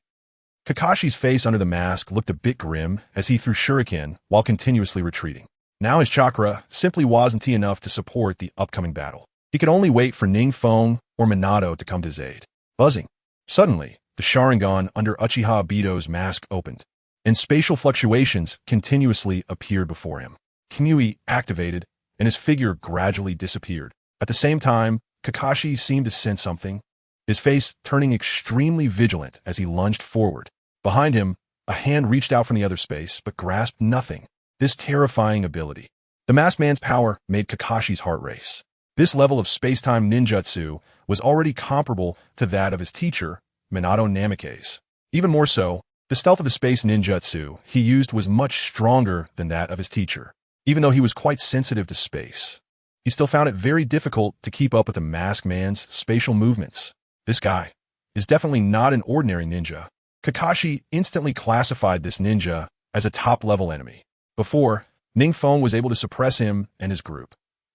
Kakashi's face under the mask looked a bit grim as he threw shuriken while continuously retreating. Now his chakra simply wasn't enough to support the upcoming battle. He could only wait for NingFeng or Minato to come to his aid. Buzzing. Suddenly, the Sharingan under Uchiha Obito's mask opened, and spatial fluctuations continuously appeared before him. Kimui activated, and his figure gradually disappeared. At the same time, Kakashi seemed to sense something, his face turning extremely vigilant as he lunged forward. Behind him, a hand reached out from the other space, but grasped nothing. This terrifying ability. The masked man's power made Kakashi's heart race. This level of space-time ninjutsu was already comparable to that of his teacher, Minato Namake's. Even more so, the stealth of the space ninjutsu he used was much stronger than that of his teacher. Even though he was quite sensitive to space, he still found it very difficult to keep up with the masked man's spatial movements. This guy is definitely not an ordinary ninja. Kakashi instantly classified this ninja as a top-level enemy. Before, NingFeng was able to suppress him and his group.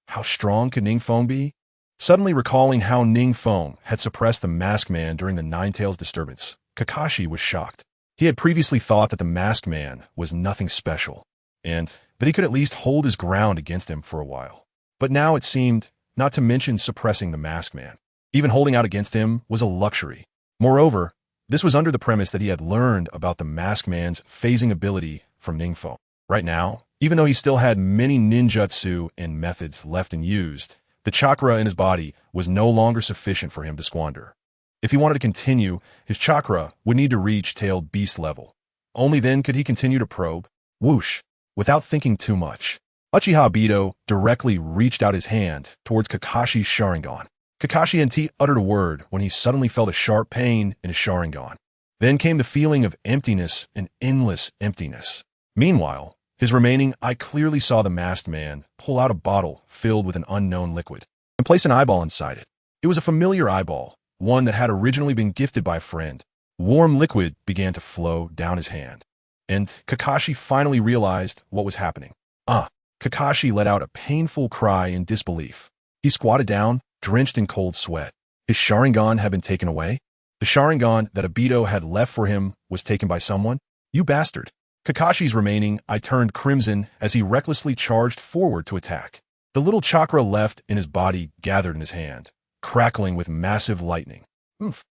How strong could NingFeng be? Suddenly recalling how NingFeng had suppressed the masked man during the Nine-Tails disturbance, Kakashi was shocked. He had previously thought that the masked man was nothing special, and that he could at least hold his ground against him for a while. But now it seemed, not to mention suppressing the masked man. Even holding out against him was a luxury. Moreover, this was under the premise that he had learned about the masked man's phasing ability from NingFeng. Right now, even though he still had many ninjutsu and methods left unused, the chakra in his body was no longer sufficient for him to squander. If he wanted to continue, his chakra would need to reach tailed beast level. Only then could he continue to probe. Whoosh. Without thinking too much, Uchiha Obito directly reached out his hand towards Kakashi's Sharingan. Kakashi NT uttered a word when he suddenly felt a sharp pain in his Sharingan. Then came the feeling of emptiness and endless emptiness. Meanwhile, his remaining eye clearly saw the masked man pull out a bottle filled with an unknown liquid and place an eyeball inside it. It was a familiar eyeball, one that had originally been gifted by a friend. Warm liquid began to flow down his hand, and Kakashi finally realized what was happening. Kakashi let out a painful cry in disbelief. He squatted down, drenched in cold sweat. His Sharingan had been taken away? The Sharingan that Obito had left for him was taken by someone? You bastard. Kakashi's remaining eye turned crimson as he recklessly charged forward to attack. The little chakra left in his body gathered in his hand, crackling with massive lightning. Oof.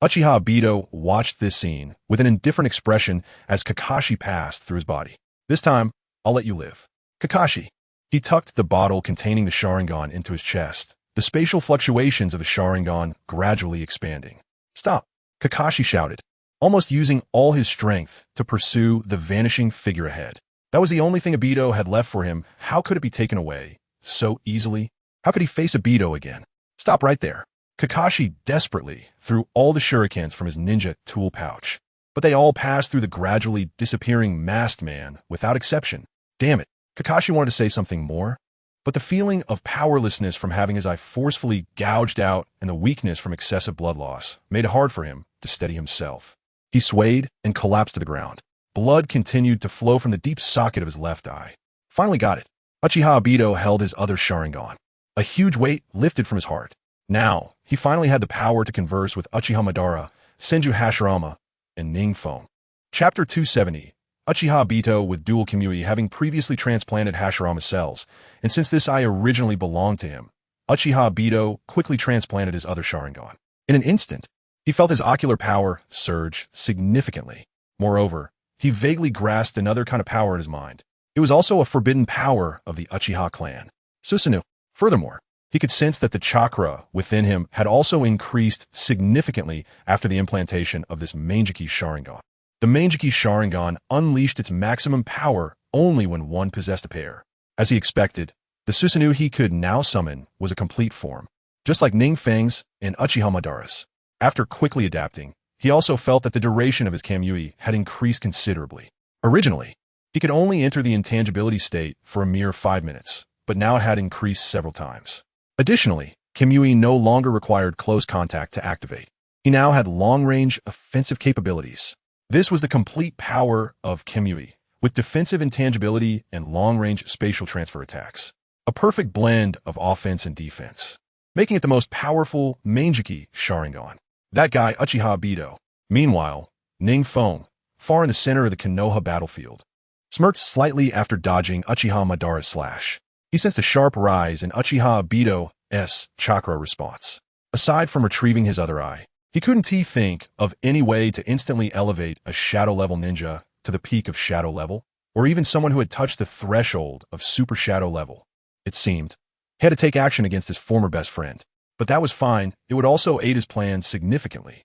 Uchiha Obito watched this scene with an indifferent expression as Kakashi passed through his body. This time, I'll let you live. Kakashi. He tucked the bottle containing the Sharingan into his chest, the spatial fluctuations of the Sharingan gradually expanding. Stop, Kakashi shouted, almost using all his strength to pursue the vanishing figure ahead. That was the only thing Obito had left for him. How could it be taken away so easily? How could he face Obito again? Stop right there. Kakashi desperately threw all the shurikens from his ninja tool pouch, but they all passed through the gradually disappearing masked man without exception. Damn it. Kakashi wanted to say something more, but the feeling of powerlessness from having his eye forcefully gouged out and the weakness from excessive blood loss made it hard for him to steady himself. He swayed and collapsed to the ground. Blood continued to flow from the deep socket of his left eye. Finally got it. Uchiha Obito held his other Sharingan. A huge weight lifted from his heart. Now, he finally had the power to converse with Uchiha Madara, Senju Hashirama, and NingFeng. Chapter 270. Uchiha Obito with dual Kimui having previously transplanted Hashirama's cells, and since this eye originally belonged to him, Uchiha Obito quickly transplanted his other Sharingan. In an instant, He felt his ocular power surge significantly. Moreover, he vaguely grasped another kind of power in his mind. It was also a forbidden power of the Uchiha clan, Susanoo. Furthermore, he could sense that the chakra within him had also increased significantly after the implantation of this Mangekyo Sharingan. The Mangekyo Sharingan unleashed its maximum power only when one possessed a pair. As he expected, the Susanoo he could now summon was a complete form, just like NingFeng's and Uchiha Madara's. After quickly adapting, he also felt that the duration of his Kamui had increased considerably. Originally, he could only enter the intangibility state for a mere 5 minutes, but now it had increased several times. Additionally, Kamui no longer required close contact to activate. He now had long-range offensive capabilities. This was the complete power of Kamui, with defensive intangibility and long-range spatial transfer attacks. A perfect blend of offense and defense, making it the most powerful Mangekyo Sharingan. That guy Uchiha Obito. Meanwhile, NingFeng, far in the center of the Konoha battlefield, smirked slightly after dodging Uchiha Madara's slash. He sensed a sharp rise in Uchiha Obito's chakra response. Aside from retrieving his other eye, he couldn't think of any way to instantly elevate a shadow-level ninja to the peak of shadow level, or even someone who had touched the threshold of super shadow level. It seemed he had to take action against his former best friend. But that was fine. It would also aid his plans significantly.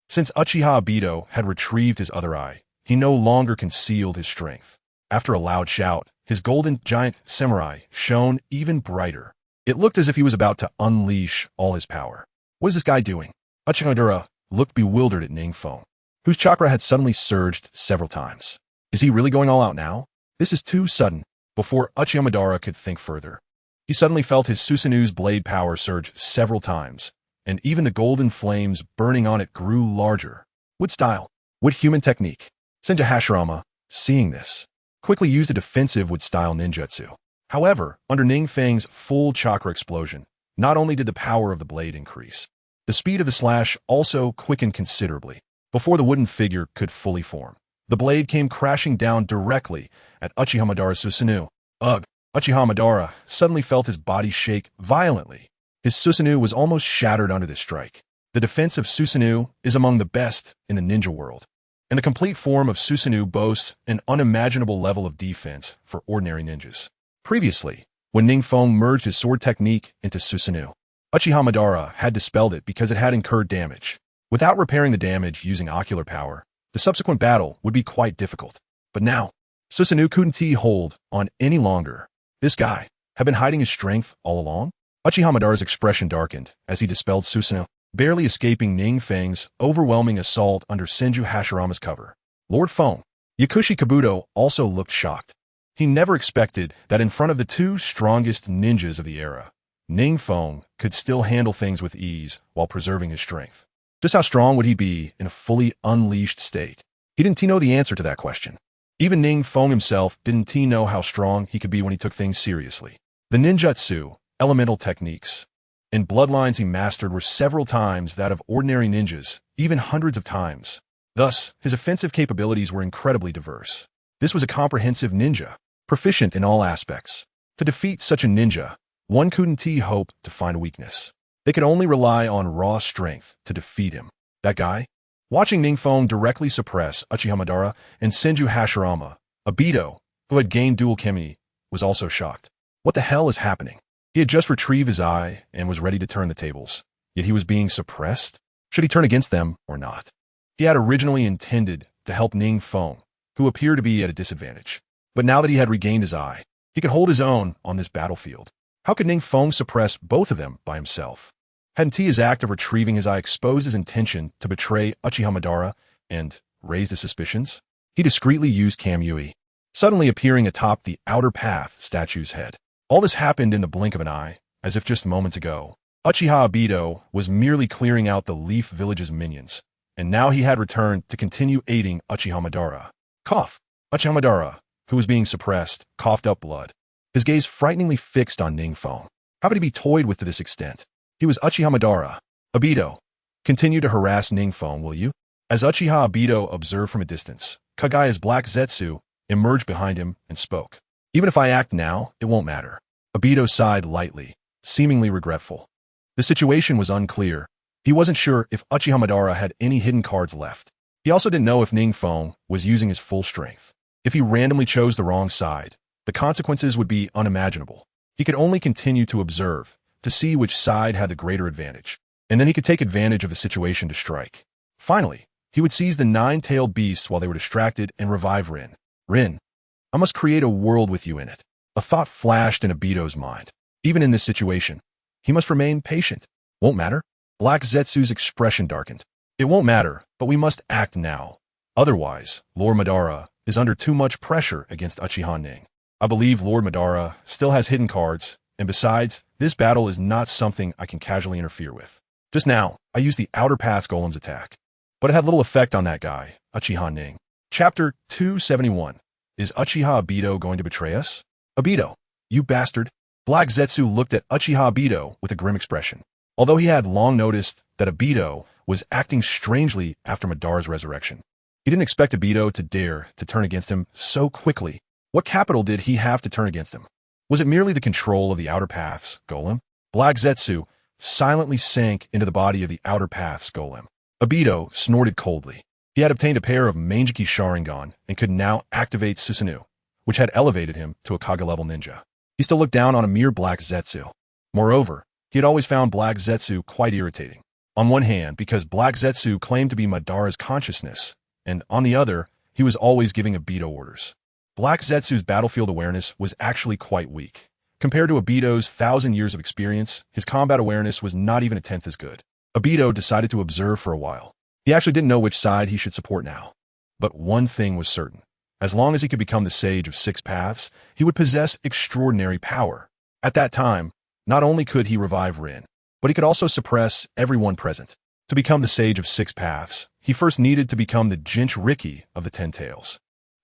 Since Uchiha Obito had retrieved his other eye, he no longer concealed his strength. After a loud shout, his golden giant samurai shone even brighter. It looked as if he was about to unleash all his power. What is this guy doing? Uchiha Madara looked bewildered at NingFeng, whose chakra had suddenly surged several times. Is he really going all out now? This is too sudden. Before Uchiha Madara could think further, he suddenly felt his Susanoo's blade power surge several times, and even the golden flames burning on it grew larger. What style? What human technique? Senju Hashirama, seeing this, quickly used a defensive wood-style ninjutsu. However, under NingFeng's full chakra explosion, not only did the power of the blade increase, the speed of the slash also quickened considerably. Before the wooden figure could fully form, the blade came crashing down directly at Uchiha Madara's Susanoo. Ugh! Uchiha Madara suddenly felt his body shake violently. His Susanoo was almost shattered under this strike. The defense of Susanoo is among the best in the ninja world, and the complete form of Susanoo boasts an unimaginable level of defense for ordinary ninjas. Previously, when NingFeng merged his sword technique into Susanoo, Uchiha Madara had dispelled it because it had incurred damage. Without repairing the damage using ocular power, the subsequent battle would be quite difficult. But now, Susanoo couldn't hold on any longer. This guy had been hiding his strength all along? Uchiha Madara's expression darkened as he dispelled Susanoo, barely escaping NingFeng's overwhelming assault under Senju Hashirama's cover. Lord Feng, Yakushi Kabuto also looked shocked. He never expected that in front of the two strongest ninjas of the era, NingFeng could still handle things with ease while preserving his strength. Just how strong would he be in a fully unleashed state? He didn't know the answer to that question. Even NingFeng himself didn't know how strong he could be when he took things seriously. The ninjutsu, elemental techniques, and bloodlines he mastered were several times that of ordinary ninjas, even hundreds of times. Thus, his offensive capabilities were incredibly diverse. This was a comprehensive ninja, proficient in all aspects. To defeat such a ninja, one couldn't hope to find a weakness. They could only rely on raw strength to defeat him. That guy? Watching NingFeng directly suppress Uchiha Madara and Senju Hashirama, Obito, who had gained dual Kemi, was also shocked. What the hell is happening? He had just retrieved his eye and was ready to turn the tables, yet he was being suppressed? Should he turn against them or not? He had originally intended to help NingFeng, who appeared to be at a disadvantage. But now that he had regained his eye, he could hold his own on this battlefield. How could NingFeng suppress both of them by himself? Hadn't his act of retrieving his eye exposed his intention to betray Uchiha Madara and raise his suspicions? He discreetly used Kamui, suddenly appearing atop the outer path statue's head. All this happened in the blink of an eye, as if just moments ago. Uchiha Obito was merely clearing out the Leaf Village's minions, and now he had returned to continue aiding Uchiha Madara. Cough! Uchiha Madara, who was being suppressed, coughed up blood, his gaze frighteningly fixed on NingFeng. How could he be toyed with to this extent? He was Uchiha Madara. Obito, continue to harass NingFeng, will you? As Uchiha Obito observed from a distance, Kagaya's black Zetsu emerged behind him and spoke. Even if I act now, it won't matter. Obito sighed lightly, seemingly regretful. The situation was unclear, He wasn't sure if Uchiha Madara had any hidden cards left. He also didn't know if NingFeng was using his full strength. If he randomly chose the wrong side, the consequences would be unimaginable. He could only continue to observe, to see which side had the greater advantage, and then he could take advantage of the situation to strike. Finally, he would seize the nine-tailed beasts while they were distracted and revive Rin. Rin, I must create a world with you in it. A thought flashed in Obito's mind. Even in this situation, he must remain patient. Won't matter? Black Zetsu's expression darkened. It won't matter, but we must act now. Otherwise, Lord Madara is under too much pressure against Uchiha Ning. I believe Lord Madara still has hidden cards, and besides, this battle is not something I can casually interfere with. Just now, I used the Outer Path's Golem's attack, but it had little effect on that guy, Uchiha Ning. Chapter 271. Is Uchiha Obito going to betray us? Obito, you bastard. Black Zetsu looked at Uchiha Obito with a grim expression. Although he had long noticed that Obito was acting strangely after Madara's resurrection, he didn't expect Obito to dare to turn against him so quickly. What capital did he have to turn against him? Was it merely the control of the Outer Path's Golem? Black Zetsu silently sank into the body of the Outer Path's Golem. Obito snorted coldly. He had obtained a pair of NingFeng's Sharingan and could now activate Susanoo, which had elevated him to a Kage-level ninja. He still looked down on a mere Black Zetsu. Moreover, he had always found Black Zetsu quite irritating. On one hand, because Black Zetsu claimed to be Madara's consciousness, and on the other, he was always giving Obito orders. Black Zetsu's battlefield awareness was actually quite weak. Compared to Obito's 1,000 years of experience, his combat awareness was not even a tenth as good. Obito decided to observe for a while. He actually didn't know which side he should support now. But one thing was certain. As long as he could become the Sage of Six Paths, he would possess extraordinary power. At that time, not only could he revive Rin, but he could also suppress everyone present. To become the Sage of Six Paths, he first needed to become the Jinchuriki of the Ten Tails.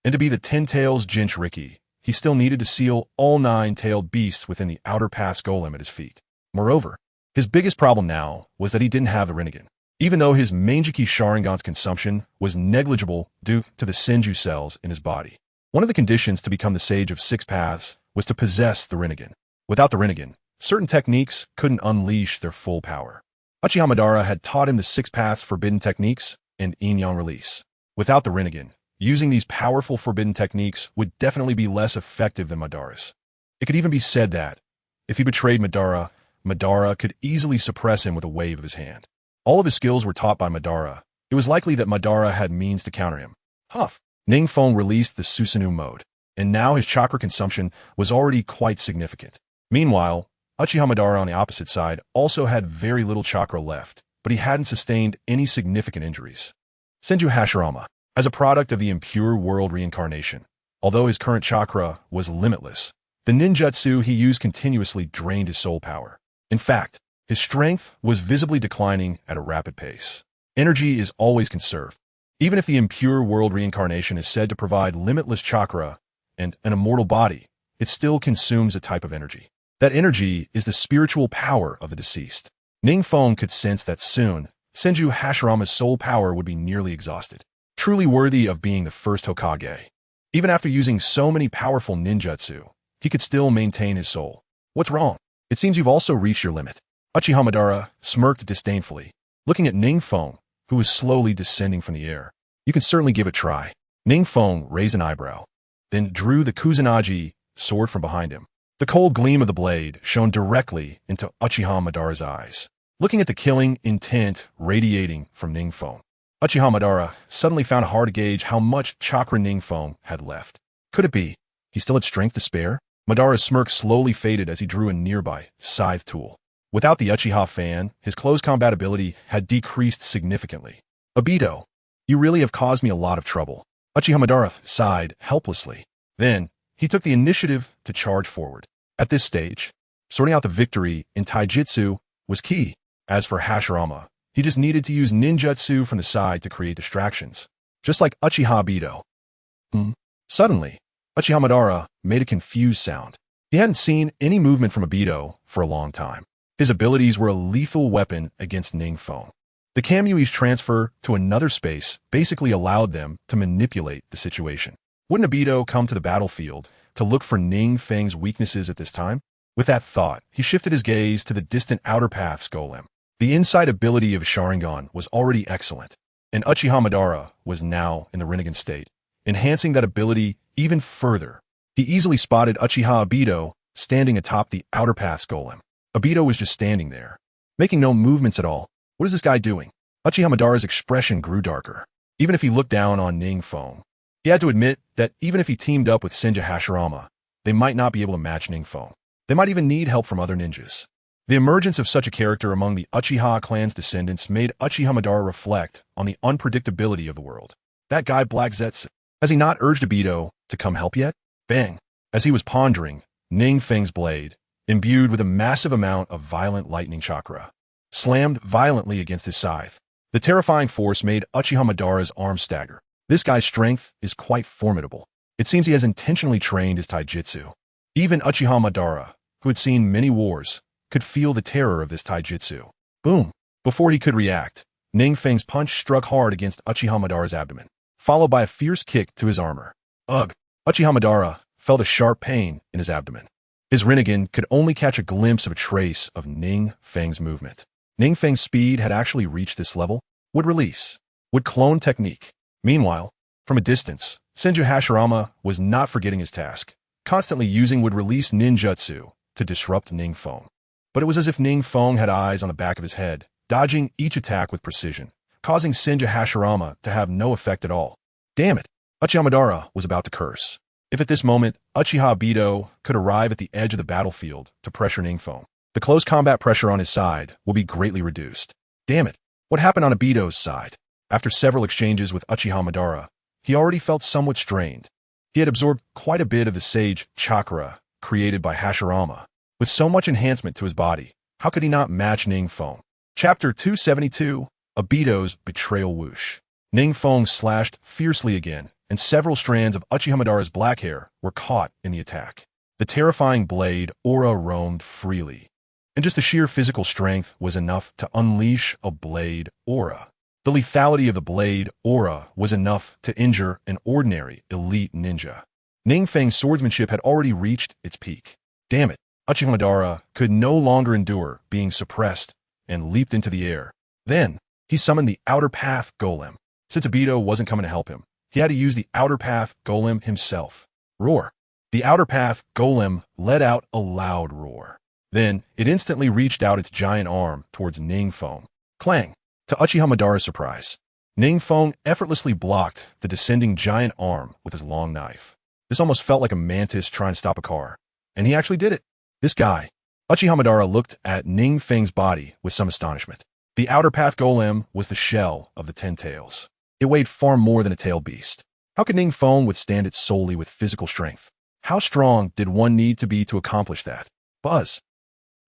And to be the Ten Tails Jinchuriki, he still needed to seal all nine-tailed beasts within the Outer Path's Golem at his feet. Moreover, his biggest problem now was that he didn't have the Rinnegan. Even though his NingFeng's Sharingan's consumption was negligible due to the Senju cells in his body. One of the conditions to become the Sage of Six Paths was to possess the Rinnegan. Without the Rinnegan, certain techniques couldn't unleash their full power. Uchiha Madara had taught him the Six Paths forbidden techniques and Yin-Yang release. Without the Rinnegan, using these powerful forbidden techniques would definitely be less effective than Madara's. It could even be said that, if he betrayed Madara, Madara could easily suppress him with a wave of his hand. All of his skills were taught by Madara. It was likely that Madara had means to counter him. Huff! NingFeng released the Susanoo mode, and now his chakra consumption was already quite significant. Meanwhile, Uchiha Madara on the opposite side also had very little chakra left, but he hadn't sustained any significant injuries. Senju Hashirama, as a product of the impure world reincarnation, although his current chakra was limitless, the ninjutsu he used continuously drained his soul power. In fact, his strength was visibly declining at a rapid pace. Energy is always conserved. Even if the impure world reincarnation is said to provide limitless chakra and an immortal body, it still consumes a type of energy. That energy is the spiritual power of the deceased. NingFeng could sense that soon, Senju Hashirama's soul power would be nearly exhausted. Truly worthy of being the first Hokage. Even after using so many powerful ninjutsu, he could still maintain his soul. What's wrong? It seems you've also reached your limit. Uchiha Madara smirked disdainfully, looking at NingFeng, who was slowly descending from the air. You can certainly give it a try. NingFeng raised an eyebrow, then drew the Kusanagi sword from behind him. The cold gleam of the blade shone directly into Uchiha Madara's eyes. Looking at the killing intent radiating from NingFeng, Uchiha Madara suddenly found it hard to gauge how much chakra NingFeng had left. Could it be he still had strength to spare? Madara's smirk slowly faded as he drew a nearby scythe tool. Without the Uchiha fan, his close combat ability had decreased significantly. Obito, you really have caused me a lot of trouble. Uchiha Madara sighed helplessly. Then, he took the initiative to charge forward. At this stage, sorting out the victory in taijutsu was key. As for Hashirama, he just needed to use ninjutsu from the side to create distractions, just like Uchiha Obito. Suddenly, Uchiha Madara made a confused sound. He hadn't seen any movement from Obito for a long time. His abilities were a lethal weapon against NingFeng. The Kamui's transfer to another space basically allowed them to manipulate the situation. Wouldn't Obito come to the battlefield to look for NingFeng's weaknesses at this time? With that thought, he shifted his gaze to the distant Outer Path's Golem. The inside ability of Sharingan was already excellent, and Uchiha Madara was now in the Rinnegan state, enhancing that ability even further. He easily spotted Uchiha Obito standing atop the Outer Path's golem. Obito was just standing there, making no movements at all. What is this guy doing? Uchiha Madara's expression grew darker. Even if he looked down on NingFeng, he had to admit that even if he teamed up with Senju Hashirama, they might not be able to match NingFeng. They might even need help from other ninjas. The emergence of such a character among the Uchiha clan's descendants made Uchiha Madara reflect on the unpredictability of the world. That guy Black Zetsu, has he not urged Obito to come help yet? Bang! As he was pondering, NingFeng's blade, imbued with a massive amount of violent lightning chakra, slammed violently against his scythe. The terrifying force made Uchiha Madara's arm stagger. This guy's strength is quite formidable. It seems he has intentionally trained his taijutsu. Even Uchiha Madara, who had seen many wars, could feel the terror of this taijutsu. Boom! Before he could react, NingFeng's punch struck hard against Uchiha Madara's abdomen, followed by a fierce kick to his armor. Ugh! Uchiha Madara felt a sharp pain in his abdomen. His Rinnegan could only catch a glimpse of a trace of NingFeng's movement. NingFeng's speed had actually reached this level. Would release. Would clone technique. Meanwhile, from a distance, Senju Hashirama was not forgetting his task, constantly using would release ninjutsu to disrupt NingFeng. But it was as if NingFeng had eyes on the back of his head, dodging each attack with precision, causing Senju Hashirama to have no effect at all. Damn it! Uchiha Madara was about to curse. If at this moment, Uchiha Obito could arrive at the edge of the battlefield to pressure NingFeng, the close combat pressure on his side will be greatly reduced. Damn it! What happened on Obito's side? After several exchanges with Uchiha Madara, he already felt somewhat strained. He had absorbed quite a bit of the sage chakra created by Hashirama. With so much enhancement to his body, how could he not match NingFeng? Chapter 272, Obito's Betrayal Whoosh. NingFeng slashed fiercely again, and several strands of Uchiha Madara's black hair were caught in the attack. The terrifying blade aura roamed freely, and just the sheer physical strength was enough to unleash a blade aura. The lethality of the blade aura was enough to injure an ordinary elite ninja. NingFeng's swordsmanship had already reached its peak. Damn it! Uchiha Madara could no longer endure being suppressed and leaped into the air. Then, he summoned the Outer Path Golem. Since Obito wasn't coming to help him, he had to use the Outer Path Golem himself. Roar! The Outer Path Golem let out a loud roar. Then, it instantly reached out its giant arm towards NingFeng. Clang! To Uchiha Madara's surprise, NingFeng effortlessly blocked the descending giant arm with his long knife. This almost felt like a mantis trying to stop a car. And he actually did it. This guy. Uchiha Madara looked at NingFeng's body with some astonishment. The Outer Path Golem was the shell of the 10 tails. It weighed far more than a tail beast. How could NingFeng withstand it solely with physical strength? How strong did one need to be to accomplish that? Buzz!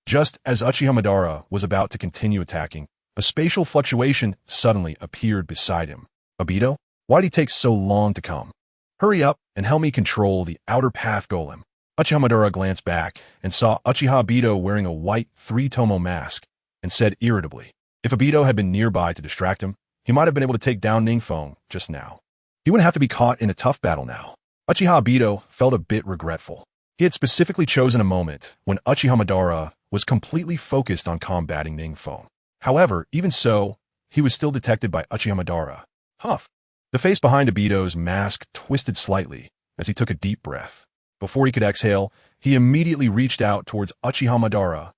Just as Uchiha Madara was about to continue attacking, a spatial fluctuation suddenly appeared beside him. Obito? Why'd he take so long to come? Hurry up and help me control the Outer Path Golem. Uchiha Madara glanced back and saw Uchiha Obito wearing a white 3-tomo mask and said irritably, if Obito had been nearby to distract him, he might have been able to take down NingFeng just now. He wouldn't have to be caught in a tough battle now. Uchiha Obito felt a bit regretful. He had specifically chosen a moment when Uchiha Madara was completely focused on combating NingFeng. However, even so, he was still detected by Uchiha Madara. Huff! The face behind Obito's mask twisted slightly as he took a deep breath. Before he could exhale, he immediately reached out towards Uchiha Madara.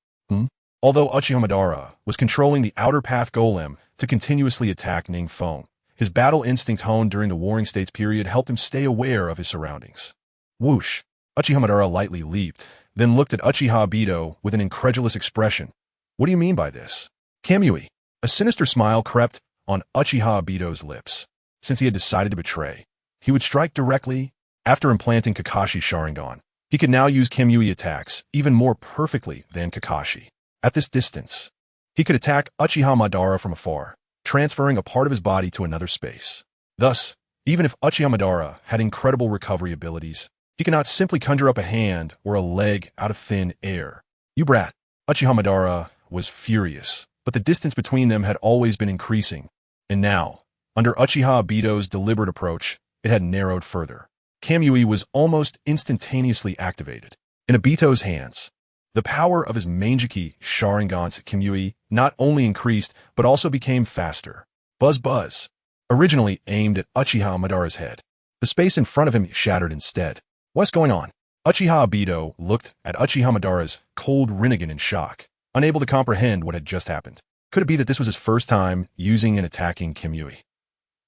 Although Uchiha Madara was controlling the Outer Path Golem to continuously attack NingFeng, his battle instinct honed during the Warring States period helped him stay aware of his surroundings. Whoosh! Uchiha Madara lightly leaped, then looked at Uchiha Obito with an incredulous expression. What do you mean by this? Kamui. A sinister smile crept on Uchiha Obito's lips. Since he had decided to betray, he would strike directly. After implanting Kakashi's Sharingan, he could now use Kamui attacks even more perfectly than Kakashi. At this distance, he could attack Uchiha Madara from afar, transferring a part of his body to another space. Thus, even if Uchiha Madara had incredible recovery abilities, he could not simply conjure up a hand or a leg out of thin air. You brat! Uchiha Madara was furious, but the distance between them had always been increasing, and now, under Uchiha Obito's deliberate approach, it had narrowed further. Kamui was almost instantaneously activated. In Obito's hands, The power of his Manjiki Sharingan's Kimyui not only increased, but also became faster. Buzz buzz. Originally aimed at Uchiha Madara's head. The space in front of him shattered instead. What's going on? Uchiha Obito looked at Uchiha Madara's cold Rinnegan in shock, unable to comprehend what had just happened. Could it be that this was his first time using and attacking Kimyui?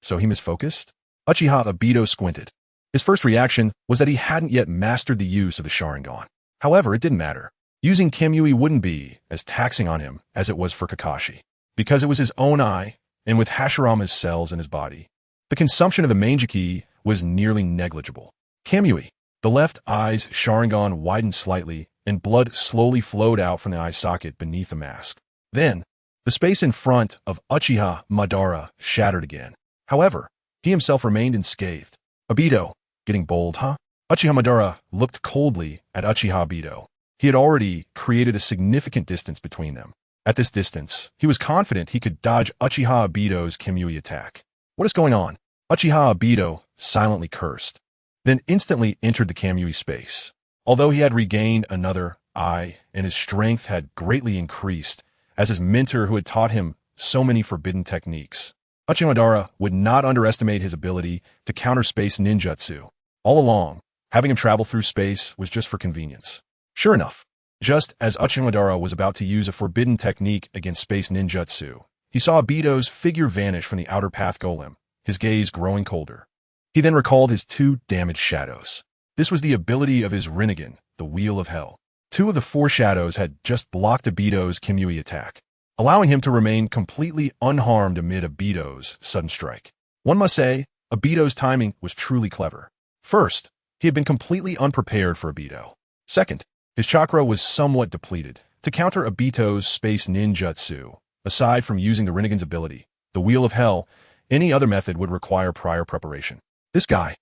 So he misfocused? Uchiha Obito squinted. His first reaction was that he hadn't yet mastered the use of the Sharingan. However, it didn't matter. Using Kimyui wouldn't be as taxing on him as it was for Kakashi, because it was his own eye, and with Hashirama's cells in his body, the consumption of the Manjiki was nearly negligible. Kimyui. The left eye's Sharingan widened slightly, and blood slowly flowed out from the eye socket beneath the mask. Then, the space in front of Uchiha Madara shattered again. However, he himself remained unscathed. Obito, getting bold, huh? Uchiha Madara looked coldly at Uchiha Obito. He had already created a significant distance between them. At this distance, he was confident he could dodge Uchiha Obito's Kimyui attack. What is going on? Uchiha Obito silently cursed, then instantly entered the Kimyui space. Although he had regained another eye and his strength had greatly increased, as his mentor who had taught him so many forbidden techniques, Uchiha Madara would not underestimate his ability to counter space ninjutsu. All along, having him travel through space was just for convenience. Sure enough, just as Uchiha Madara was about to use a forbidden technique against space ninjutsu, he saw Obito's figure vanish from the outer path golem, his gaze growing colder. He then recalled his two damaged shadows. This was the ability of his Rinnegan, the Wheel of Hell. 2 of the 4 shadows had just blocked Obito's Kimyui attack, allowing him to remain completely unharmed amid Obito's sudden strike. One must say, Obito's timing was truly clever. First, he had been completely unprepared for Obito. Second, his chakra was somewhat depleted. To counter Obito's space ninjutsu, aside from using the Rinnegan's ability, the Wheel of Hell, any other method would require prior preparation. This guy,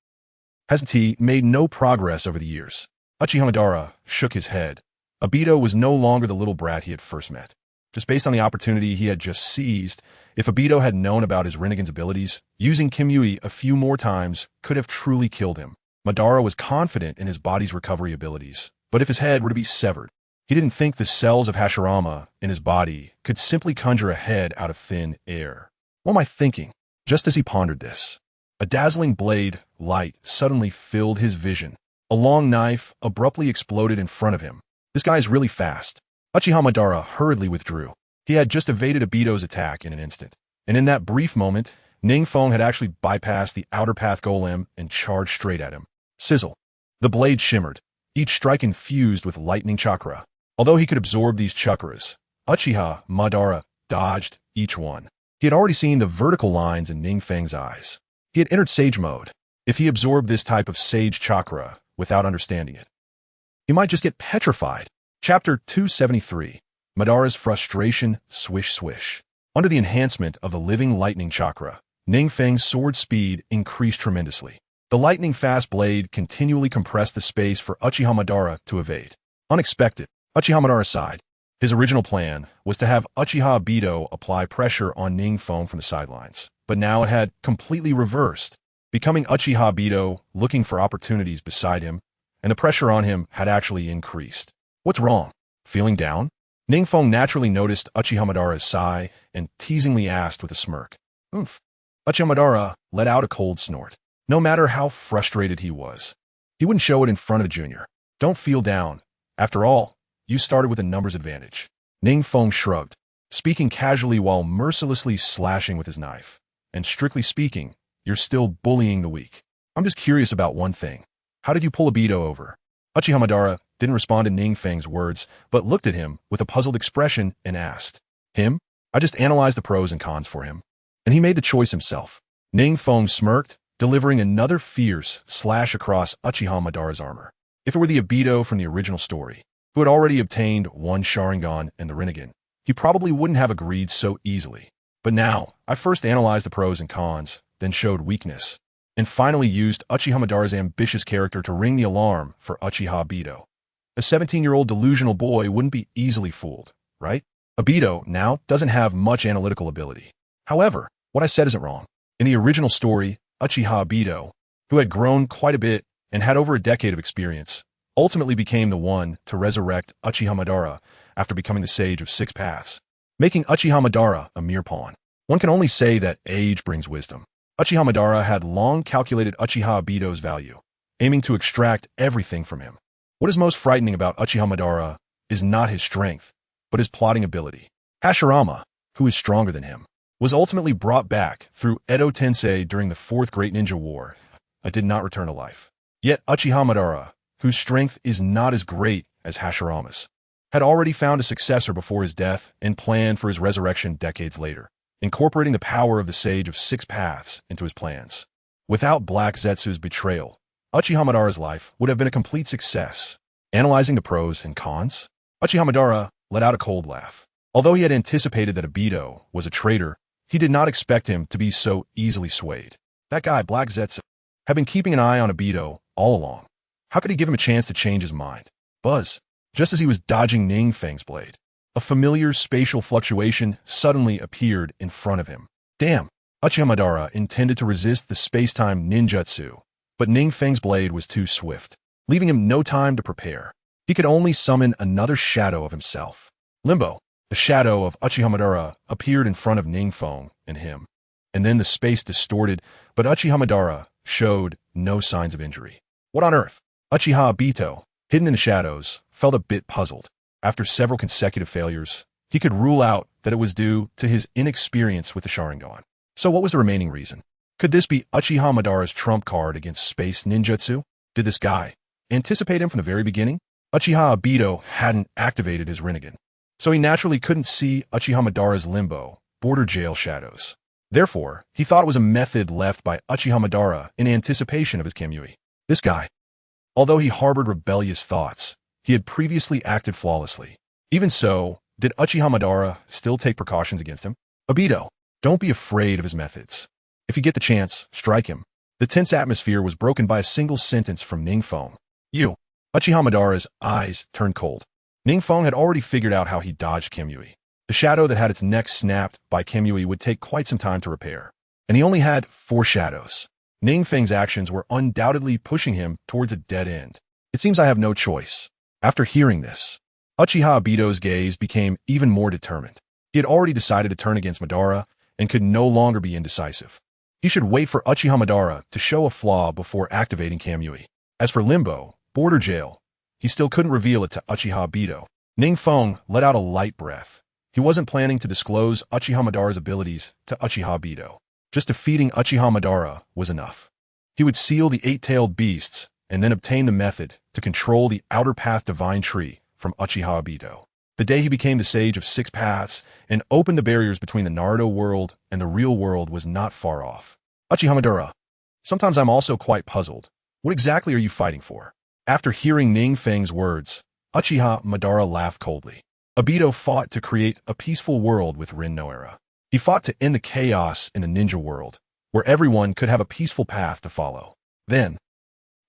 hasn't he made no progress over the years? Uchiha Madara shook his head. Obito was no longer the little brat he had first met. Just based on the opportunity he had just seized, if Obito had known about his Rinnegan's abilities, using Kimyui a few more times could have truly killed him. Madara was confident in his body's recovery abilities, but if his head were to be severed, he didn't think the cells of Hashirama in his body could simply conjure a head out of thin air. What am I thinking? Just as he pondered this, a dazzling blade light suddenly filled his vision. A long knife abruptly exploded in front of him. This guy is really fast. Uchiha Madara hurriedly withdrew. He had just evaded Obito's attack in an instant, and in that brief moment, NingFeng had actually bypassed the outer path golem and charged straight at him. Sizzle. The blade shimmered, each strike infused with lightning chakra. Although he could absorb these chakras, Uchiha Madara dodged each one. He had already seen the vertical lines in NingFeng's eyes. He had entered Sage mode. If he absorbed this type of Sage chakra without understanding it, he might just get petrified. Chapter 273. Madara's Frustration. Swish swish. Under the enhancement of the living lightning chakra, NingFeng's sword speed increased tremendously. The lightning-fast blade continually compressed the space for Uchiha Madara to evade. Unexpected. Uchiha Madara sighed. His original plan was to have Uchiha Obito apply pressure on NingFeng from the sidelines, but now it had completely reversed, becoming Uchiha Obito looking for opportunities beside him, and the pressure on him had actually increased. What's wrong? Feeling down? NingFeng naturally noticed Uchiha Madara's sigh and teasingly asked with a smirk. Oomph. Uchiha Madara let out a cold snort. No matter how frustrated he was, he wouldn't show it in front of Junior. Don't feel down. After all, you started with a numbers advantage. NingFeng shrugged, speaking casually while mercilessly slashing with his knife. And strictly speaking, you're still bullying the weak. I'm just curious about one thing. How did you pull Obito over? Uchiha Madara didn't respond to NingFeng's words, but looked at him with a puzzled expression and asked, Him? I just analyzed the pros and cons for him, and he made the choice himself. NingFeng smirked, delivering another fierce slash across Uchiha Madara's armor. If it were the Obito from the original story, who had already obtained one Sharingan and the Rinnegan, he probably wouldn't have agreed so easily. But now, I first analyzed the pros and cons, then showed weakness, and finally used Uchiha Madara's ambitious character to ring the alarm for Uchiha Obito. A 17-year-old delusional boy wouldn't be easily fooled, right? Obito now doesn't have much analytical ability. However, what I said isn't wrong. In the original story, Uchiha Obito, who had grown quite a bit and had over a decade of experience, ultimately became the one to resurrect Uchiha Madara after becoming the Sage of Six Paths, making Uchiha Madara a mere pawn. One can only say that age brings wisdom. Uchiha Madara had long calculated Uchiha Obito's value, aiming to extract everything from him. What is most frightening about Uchiha Madara is not his strength, but his plotting ability. Hashirama, who is stronger than him, was ultimately brought back through Edo Tensei during the Fourth Great Ninja War, but did not return to life. Yet Uchiha Madara, whose strength is not as great as Hashirama's, had already found a successor before his death and planned for his resurrection decades later, incorporating the power of the Sage of Six Paths into his plans. Without Black Zetsu's betrayal, Uchiha Madara's life would have been a complete success. Analyzing the pros and cons, Uchiha Madara let out a cold laugh. Although he had anticipated that Obito was a traitor, he did not expect him to be so easily swayed. That guy, Black Zetsu, had been keeping an eye on Obito all along. How could he give him a chance to change his mind? Buzz, just as he was dodging NingFeng's blade, a familiar spatial fluctuation suddenly appeared in front of him. Damn! Uchiha Madara intended to resist the space-time ninjutsu, but NingFeng's blade was too swift, leaving him no time to prepare. He could only summon another shadow of himself. Limbo, the shadow of Uchiha Madara, appeared in front of NingFeng and him. And then the space distorted, but Uchiha Madara showed no signs of injury. What on earth? Uchiha Obito, hidden in the shadows, felt a bit puzzled. After several consecutive failures, he could rule out that it was due to his inexperience with the Sharingan. So what was the remaining reason? Could this be Uchiha Madara's trump card against space ninjutsu? Did this guy anticipate him from the very beginning? Uchiha Obito hadn't activated his Rinnegan, so he naturally couldn't see Uchiha Madara's limbo, border jail shadows. Therefore, he thought it was a method left by Uchiha Madara in anticipation of his Kamui. This guy, although he harbored rebellious thoughts, he had previously acted flawlessly. Even so, did Uchiha Madara still take precautions against him? Obito, don't be afraid of his methods. If you get the chance, strike him. The tense atmosphere was broken by a single sentence from NingFeng. You. Uchiha Madara's eyes turned cold. NingFeng had already figured out how he dodged Kamui. The shadow that had its neck snapped by Kamui would take quite some time to repair, and he only had 4 shadows. NingFeng's actions were undoubtedly pushing him towards a dead end. It seems I have no choice. After hearing this, Uchiha Obito's gaze became even more determined. He had already decided to turn against Madara and could no longer be indecisive. He should wait for Uchiha Madara to show a flaw before activating Kamui. As for Limbo, border jail, he still couldn't reveal it to Uchiha Obito. NingFeng let out a light breath. He wasn't planning to disclose Uchiha Madara's abilities to Uchiha Obito. Just defeating Uchiha Madara was enough. He would seal the 8-tailed beasts and then obtain the method to control the Outer Path Divine Tree from Uchiha Obito. The day he became the Sage of Six Paths and opened the barriers between the Naruto world and the real world was not far off. Uchiha Madara, sometimes I'm also quite puzzled. What exactly are you fighting for? After hearing NingFeng's words, Uchiha Madara laughed coldly. Obito fought to create a peaceful world with Rin no Era. He fought to end the chaos in the ninja world, where everyone could have a peaceful path to follow. Then,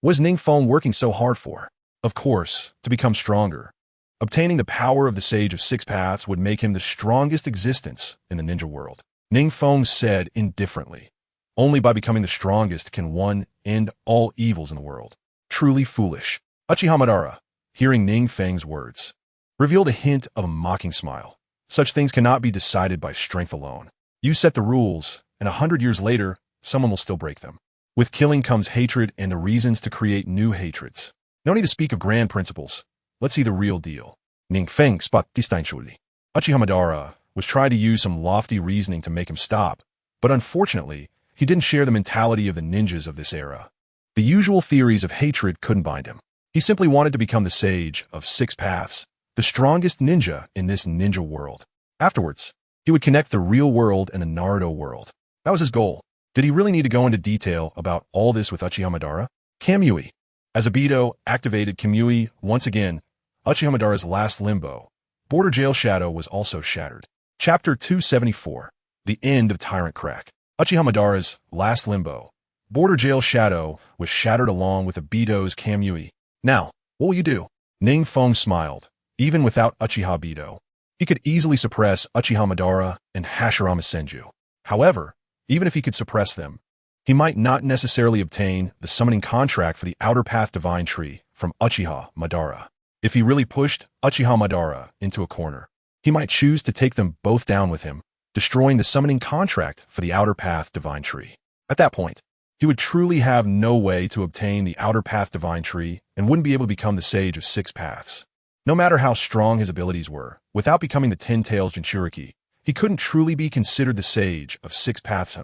what was NingFeng working so hard for? Of course, to become stronger. Obtaining the power of the Sage of Six Paths would make him the strongest existence in the ninja world. NingFeng said indifferently, only by becoming the strongest can one end all evils in the world. Truly foolish. Uchiha Madara, hearing NingFeng's words, revealed a hint of a mocking smile. Such things cannot be decided by strength alone. You set the rules, and 100 years later, someone will still break them. With killing comes hatred and the reasons to create new hatreds. No need to speak of grand principles. Let's see the real deal. NingFeng spot Uchiha Madara was trying to use some lofty reasoning to make him stop, but unfortunately, he didn't share the mentality of the ninjas of this era. The usual theories of hatred couldn't bind him. He simply wanted to become the Sage of Six Paths, the strongest ninja in this ninja world. Afterwards, he would connect the real world and the Naruto world. That was his goal. Did he really need to go into detail about all this with Uchiha Madara? Kamui. As Obito activated Kamui once again, Uchiha Madara's last limbo, border jail shadow, was also shattered. Chapter 274. The End of Tyrant Crack. Uchiha Madara's last limbo, border jail shadow, was shattered along with Obito's Kamui. Now, what will you do? NingFeng smiled. Even without Uchiha Obito, he could easily suppress Uchiha Madara and Hashirama Senju. However, even if he could suppress them, he might not necessarily obtain the summoning contract for the Outer Path Divine Tree from Uchiha Madara. If he really pushed Uchiha Madara into a corner, he might choose to take them both down with him, destroying the summoning contract for the Outer Path Divine Tree. At that point, he would truly have no way to obtain the Outer Path Divine Tree and wouldn't be able to become the Sage of Six Paths. No matter how strong his abilities were, without becoming the Ten Tails Jinchuriki, he couldn't truly be considered the Sage of Six Paths.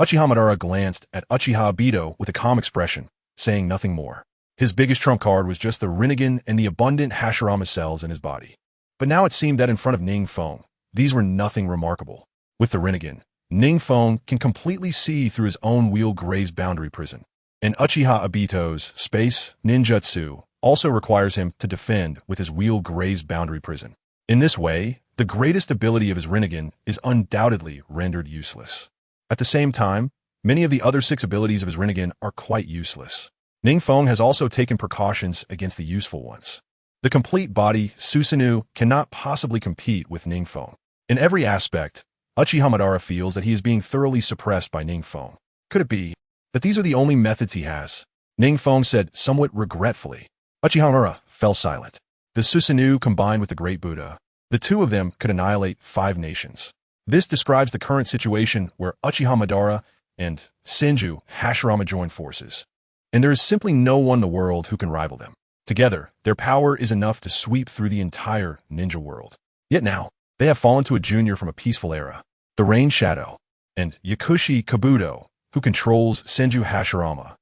Uchiha Madara glanced at Uchiha Obito with a calm expression, saying nothing more. His biggest trump card was just the Rinnegan and the abundant Hashirama cells in his body. But now it seemed that in front of NingFeng, these were nothing remarkable. With the Rinnegan, NingFeng can completely see through his own wheel Gray's boundary prison. And Uchiha Obito's space ninjutsu also requires him to defend with his wheel Gray's boundary prison. In this way, the greatest ability of his Rinnegan is undoubtedly rendered useless. At the same time, many of the other 6 abilities of his Rinnegan are quite useless. NingFeng has also taken precautions against the useful ones. The complete body Susanoo cannot possibly compete with NingFeng. In every aspect, Uchiha Madara feels that he is being thoroughly suppressed by NingFeng. Could it be that these are the only methods he has? NingFeng said somewhat regretfully. Uchiha Madara fell silent. The Susanoo combined with the Great Buddha, the two of them could annihilate 5 nations. This describes the current situation where Uchiha Madara and Senju Hashirama join forces. And there is simply no one in the world who can rival them. Together, their power is enough to sweep through the entire ninja world. Yet now, they have fallen to a junior from a peaceful era, the Rain Shadow, and Yakushi Kabuto, who controls Senju Hashirama.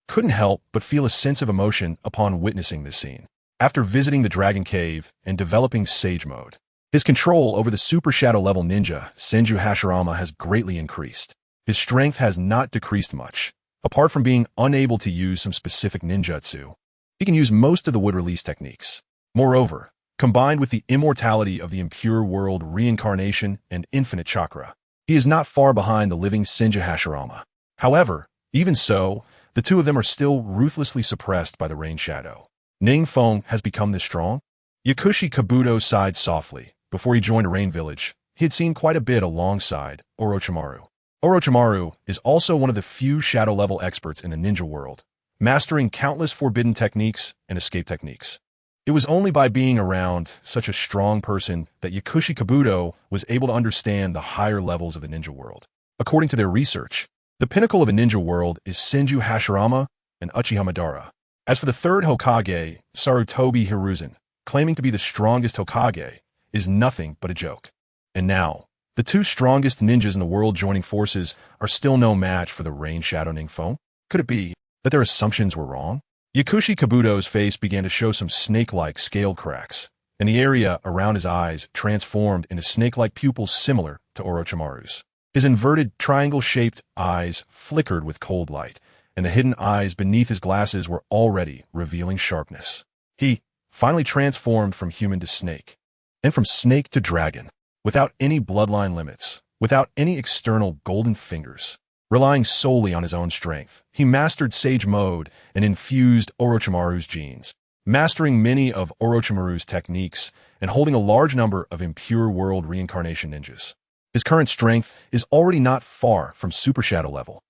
Couldn't help but feel a sense of emotion upon witnessing this scene. After visiting the Dragon Cave and developing Sage Mode, his control over the Super Shadow level ninja, Senju Hashirama, has greatly increased. His strength has not decreased much. Apart from being unable to use some specific ninjutsu, he can use most of the wood release techniques. Moreover, combined with the immortality of the impure world reincarnation and infinite chakra, he is not far behind the living Senju Hashirama. However, even so, the two of them are still ruthlessly suppressed by the Rain Shadow. NingFeng has become this strong? Yakushi Kabuto sighed softly. Before he joined a Rain Village, he had seen quite a bit alongside Orochimaru. Orochimaru is also one of the few shadow-level experts in the ninja world, mastering countless forbidden techniques and escape techniques. It was only by being around such a strong person that Yakushi Kabuto was able to understand the higher levels of the ninja world. According to their research, the pinnacle of a ninja world is Senju Hashirama and Uchiha Madara. As for the third Hokage, Sarutobi Hiruzen, claiming to be the strongest Hokage, is nothing but a joke. And now, the two strongest ninjas in the world joining forces are still no match for the Rain Shadow NingFeng. Could it be that their assumptions were wrong? Yakushi Kabuto's face began to show some snake-like scale cracks, and the area around his eyes transformed into snake-like pupils similar to Orochimaru's. His inverted, triangle-shaped eyes flickered with cold light, and the hidden eyes beneath his glasses were already revealing sharpness. He finally transformed from human to snake, and from snake to dragon, without any bloodline limits, without any external golden fingers. Relying solely on his own strength, he mastered Sage Mode and infused Orochimaru's genes, mastering many of Orochimaru's techniques and holding a large number of impure world reincarnation ninjas. His current strength is already not far from Super Shadow level.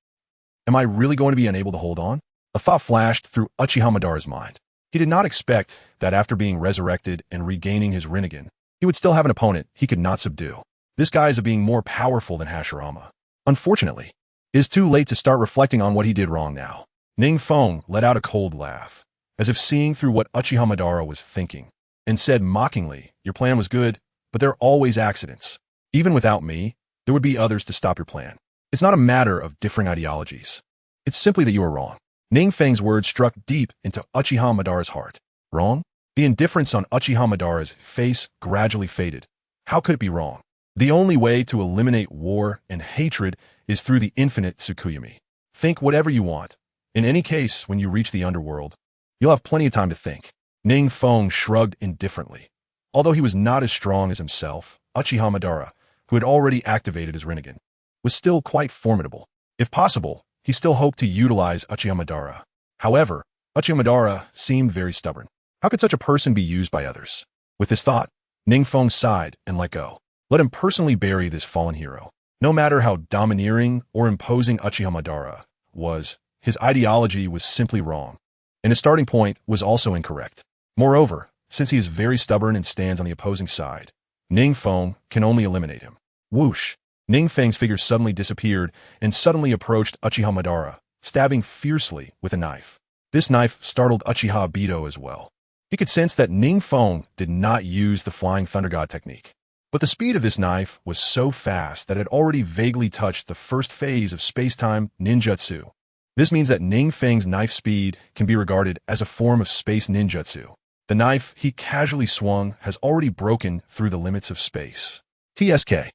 Am I really going to be unable to hold on? A thought flashed through Uchiha Madara's mind. He did not expect that after being resurrected and regaining his Rinnegan, he would still have an opponent he could not subdue. This guy is being more powerful than Hashirama. Unfortunately, it is too late to start reflecting on what he did wrong now. NingFeng let out a cold laugh, as if seeing through what Uchiha Madara was thinking, and said mockingly, "Your plan was good, but there are always accidents. Even without me, there would be others to stop your plan. It's not a matter of differing ideologies. It's simply that you are wrong." NingFeng's words struck deep into Uchiha Madara's heart. Wrong? The indifference on Uchiha Madara's face gradually faded. How could it be wrong? The only way to eliminate war and hatred is through the infinite Tsukuyomi. Think whatever you want. In any case, when you reach the underworld, you'll have plenty of time to think. NingFeng shrugged indifferently. Although he was not as strong as himself, Uchiha Madara, who had already activated his Rinnegan, was still quite formidable. If possible, he still hoped to utilize Uchiha Madara. However, Uchiha Madara seemed very stubborn. How could such a person be used by others? With this thought, NingFeng sighed and let go. Let him personally bury this fallen hero. No matter how domineering or imposing Uchiha Madara was, his ideology was simply wrong. and his starting point was also incorrect. Moreover, since he is very stubborn and stands on the opposing side, NingFeng can only eliminate him. Whoosh! NingFeng's figure suddenly disappeared and suddenly approached Uchiha Madara, stabbing fiercely with a knife. This knife startled Uchiha Obito as well. He could sense that NingFeng did not use the Flying Thunder God technique. But the speed of this knife was so fast that it already vaguely touched the first phase of space-time ninjutsu. This means that NingFeng's knife speed can be regarded as a form of space ninjutsu. The knife he casually swung has already broken through the limits of space. TSK.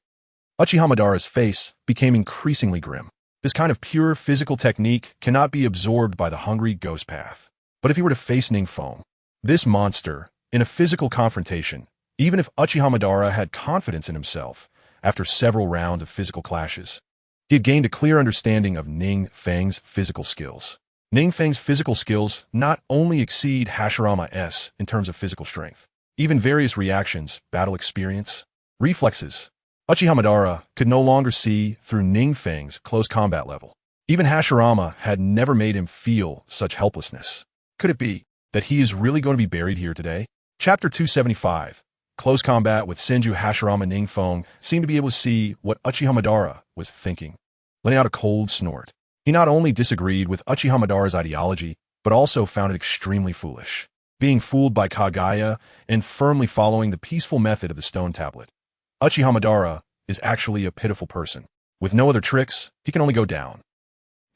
Uchiha Madara's face became increasingly grim. This kind of pure physical technique cannot be absorbed by the hungry ghost path. But if he were to face NingFeng, this monster, in a physical confrontation, even if Uchiha Madara had confidence in himself, after several rounds of physical clashes, he had gained a clear understanding of NingFeng's physical skills. NingFeng's physical skills not only exceed Hashirama's in terms of physical strength, even various reactions, battle experience, reflexes. Uchiha Madara could no longer see through NingFeng's close combat level. Even Hashirama had never made him feel such helplessness. Could it be that he is really going to be buried here today? Chapter 275. Close combat with Senju Hashirama. NingFeng seemed to be able to see what Uchiha Madara was thinking. Letting out a cold snort, he not only disagreed with Uchiha Madara's ideology, but also found it extremely foolish. Being fooled by Kagaya and firmly following the peaceful method of the stone tablet. Uchiha Madara is actually a pitiful person. With no other tricks, he can only go down.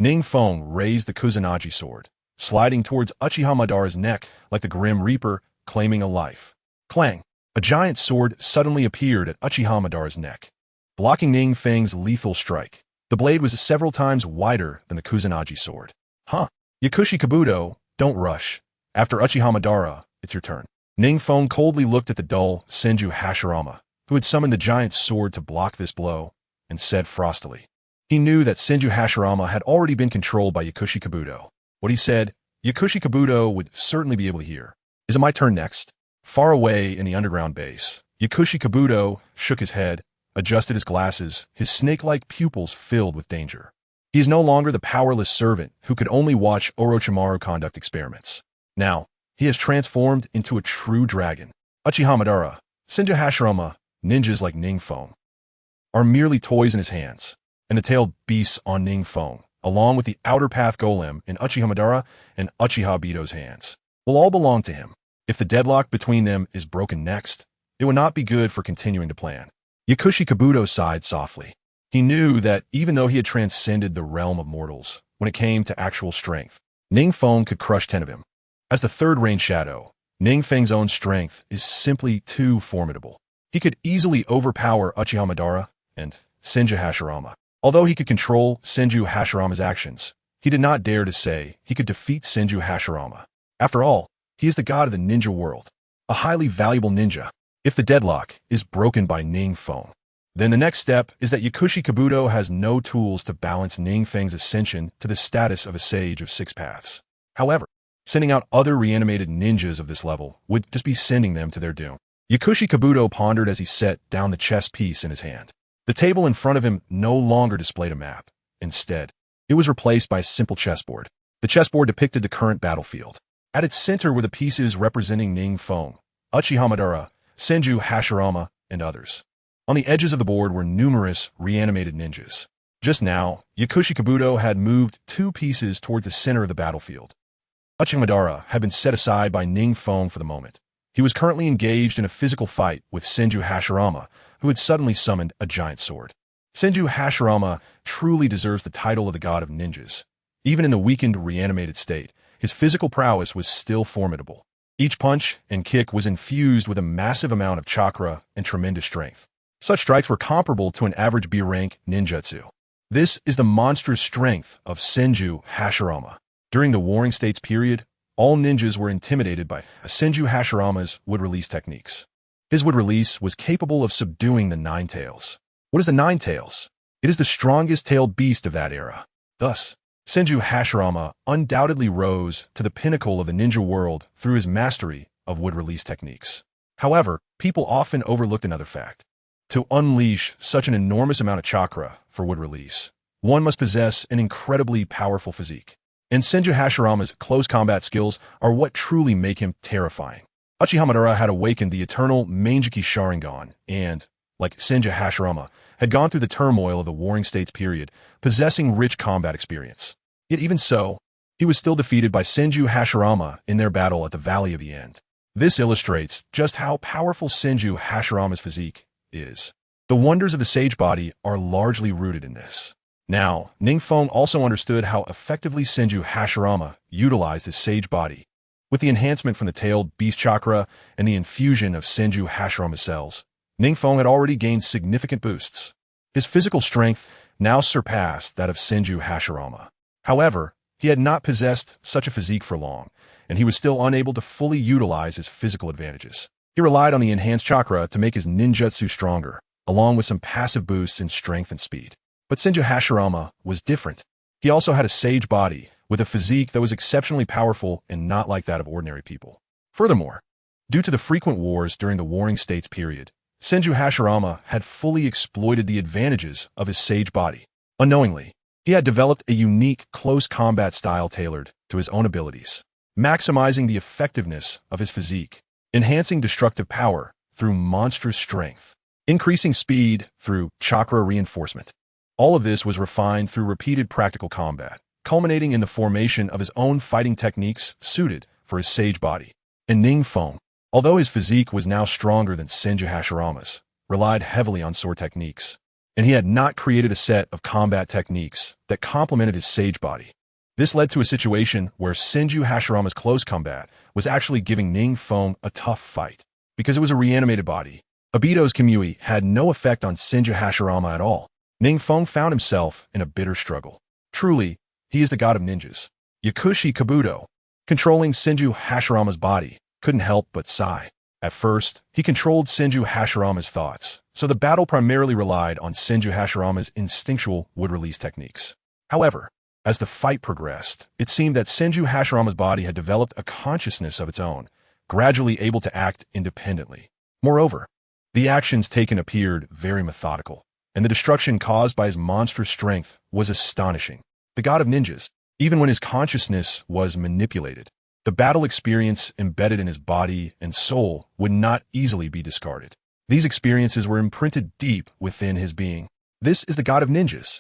NingFeng raised the Kusanagi sword, sliding towards Uchiha Madara's neck like the Grim Reaper claiming a life. Clang! A giant sword suddenly appeared at Uchiha Madara's neck, blocking NingFeng's lethal strike. The blade was several times wider than the Kusanagi sword. Huh? Yakushi Kabuto, don't rush. After Uchiha Madara, it's your turn. NingFeng coldly looked at the dull Senju Hashirama, who had summoned the giant sword to block this blow, and said frostily. He knew that Senju Hashirama had already been controlled by Yakushi Kabuto. What he said, Yakushi Kabuto would certainly be able to hear. Is it my turn next? Far away in the underground base, Yakushi Kabuto shook his head, adjusted his glasses, his snake-like pupils filled with danger. He is no longer the powerless servant who could only watch Orochimaru conduct experiments. Now, he has transformed into a true dragon. Uchiha Madara, Senju Hashirama, ninjas like NingFeng, are merely toys in his hands, and the tailed beasts on NingFeng, along with the outer path golem in Uchiha Madara and Uchiha Obito's hands, will all belong to him. If the deadlock between them is broken next, it would not be good for continuing to plan. Yakushi Kabuto sighed softly. He knew that even though he had transcended the realm of mortals, when it came to actual strength, NingFeng could crush 10 of him. As the third rain shadow, NingFeng's own strength is simply too formidable. He could easily overpower Uchiha Madara and Senju Hashirama. Although he could control Senju Hashirama's actions, he did not dare to say he could defeat Senju Hashirama. After all, he is the god of the ninja world, a highly valuable ninja. If the deadlock is broken by NingFeng, then the next step is that Yakushi Kabuto has no tools to balance NingFeng's ascension to the status of a sage of 6 paths. However, sending out other reanimated ninjas of this level would just be sending them to their doom. Yakushi Kabuto pondered as he set down the chess piece in his hand. The table in front of him no longer displayed a map. Instead, it was replaced by a simple chessboard. The chessboard depicted the current battlefield. At its center were the pieces representing NingFeng, Uchiha Madara, Senju Hashirama, and others. On the edges of the board were numerous reanimated ninjas. Just now, Yakushi Kabuto had moved 2 pieces towards the center of the battlefield. Uchiha Madara had been set aside by NingFeng for the moment. He was currently engaged in a physical fight with Senju Hashirama, who had suddenly summoned a giant sword. Senju Hashirama truly deserves the title of the god of ninjas. Even in the weakened, reanimated state, his physical prowess was still formidable. Each punch and kick was infused with a massive amount of chakra and tremendous strength. Such strikes were comparable to an average B-rank ninjutsu. This is the monstrous strength of Senju Hashirama. During the Warring States period, all ninjas were intimidated by Senju Hashirama's wood-release techniques. His wood-release was capable of subduing the 9 tails. What is the 9 tails? It is the strongest tailed beast of that era. Thus, Senju Hashirama undoubtedly rose to the pinnacle of the ninja world through his mastery of wood-release techniques. However, people often overlooked another fact. To unleash such an enormous amount of chakra for wood release, one must possess an incredibly powerful physique. And Senju Hashirama's close combat skills are what truly make him terrifying. Uchiha Madara had awakened the eternal Mangekyou Sharingan and, like Senju Hashirama, had gone through the turmoil of the Warring States period, possessing rich combat experience. Yet even so, he was still defeated by Senju Hashirama in their battle at the Valley of the End. This illustrates just how powerful Senju Hashirama's physique is. The wonders of the sage body are largely rooted in this. Now, NingFeng also understood how effectively Senju Hashirama utilized his sage body. With the enhancement from the tailed beast chakra and the infusion of Senju Hashirama's cells, NingFeng had already gained significant boosts. His physical strength now surpassed that of Senju Hashirama. However, he had not possessed such a physique for long, and he was still unable to fully utilize his physical advantages. He relied on the enhanced chakra to make his ninjutsu stronger, along with some passive boosts in strength and speed. But Senju Hashirama was different. He also had a sage body, with a physique that was exceptionally powerful and not like that of ordinary people. Furthermore, due to the frequent wars during the Warring States period, Senju Hashirama had fully exploited the advantages of his sage body. Unknowingly, he had developed a unique close combat style tailored to his own abilities, maximizing the effectiveness of his physique, enhancing destructive power through monstrous strength, increasing speed through chakra reinforcement. All of this was refined through repeated practical combat, culminating in the formation of his own fighting techniques suited for his sage body. And NingFeng, although his physique was now stronger than Senju Hashirama's, relied heavily on sword techniques, and he had not created a set of combat techniques that complemented his sage body. This led to a situation where Senju Hashirama's close combat was actually giving NingFeng a tough fight. Because it was a reanimated body, Obito's Kamui had no effect on Senju Hashirama at all. NingFeng found himself in a bitter struggle. Truly, he is the god of ninjas. Yakushi Kabuto, controlling Senju Hashirama's body, couldn't help but sigh. At first, he controlled Senju Hashirama's thoughts, so the battle primarily relied on Senju Hashirama's instinctual wood-release techniques. However, as the fight progressed, it seemed that Senju Hashirama's body had developed a consciousness of its own, gradually able to act independently. Moreover, the actions taken appeared very methodical, and the destruction caused by his monstrous strength was astonishing. The god of ninjas, even when his consciousness was manipulated, the battle experience embedded in his body and soul would not easily be discarded. These experiences were imprinted deep within his being. This is the god of ninjas.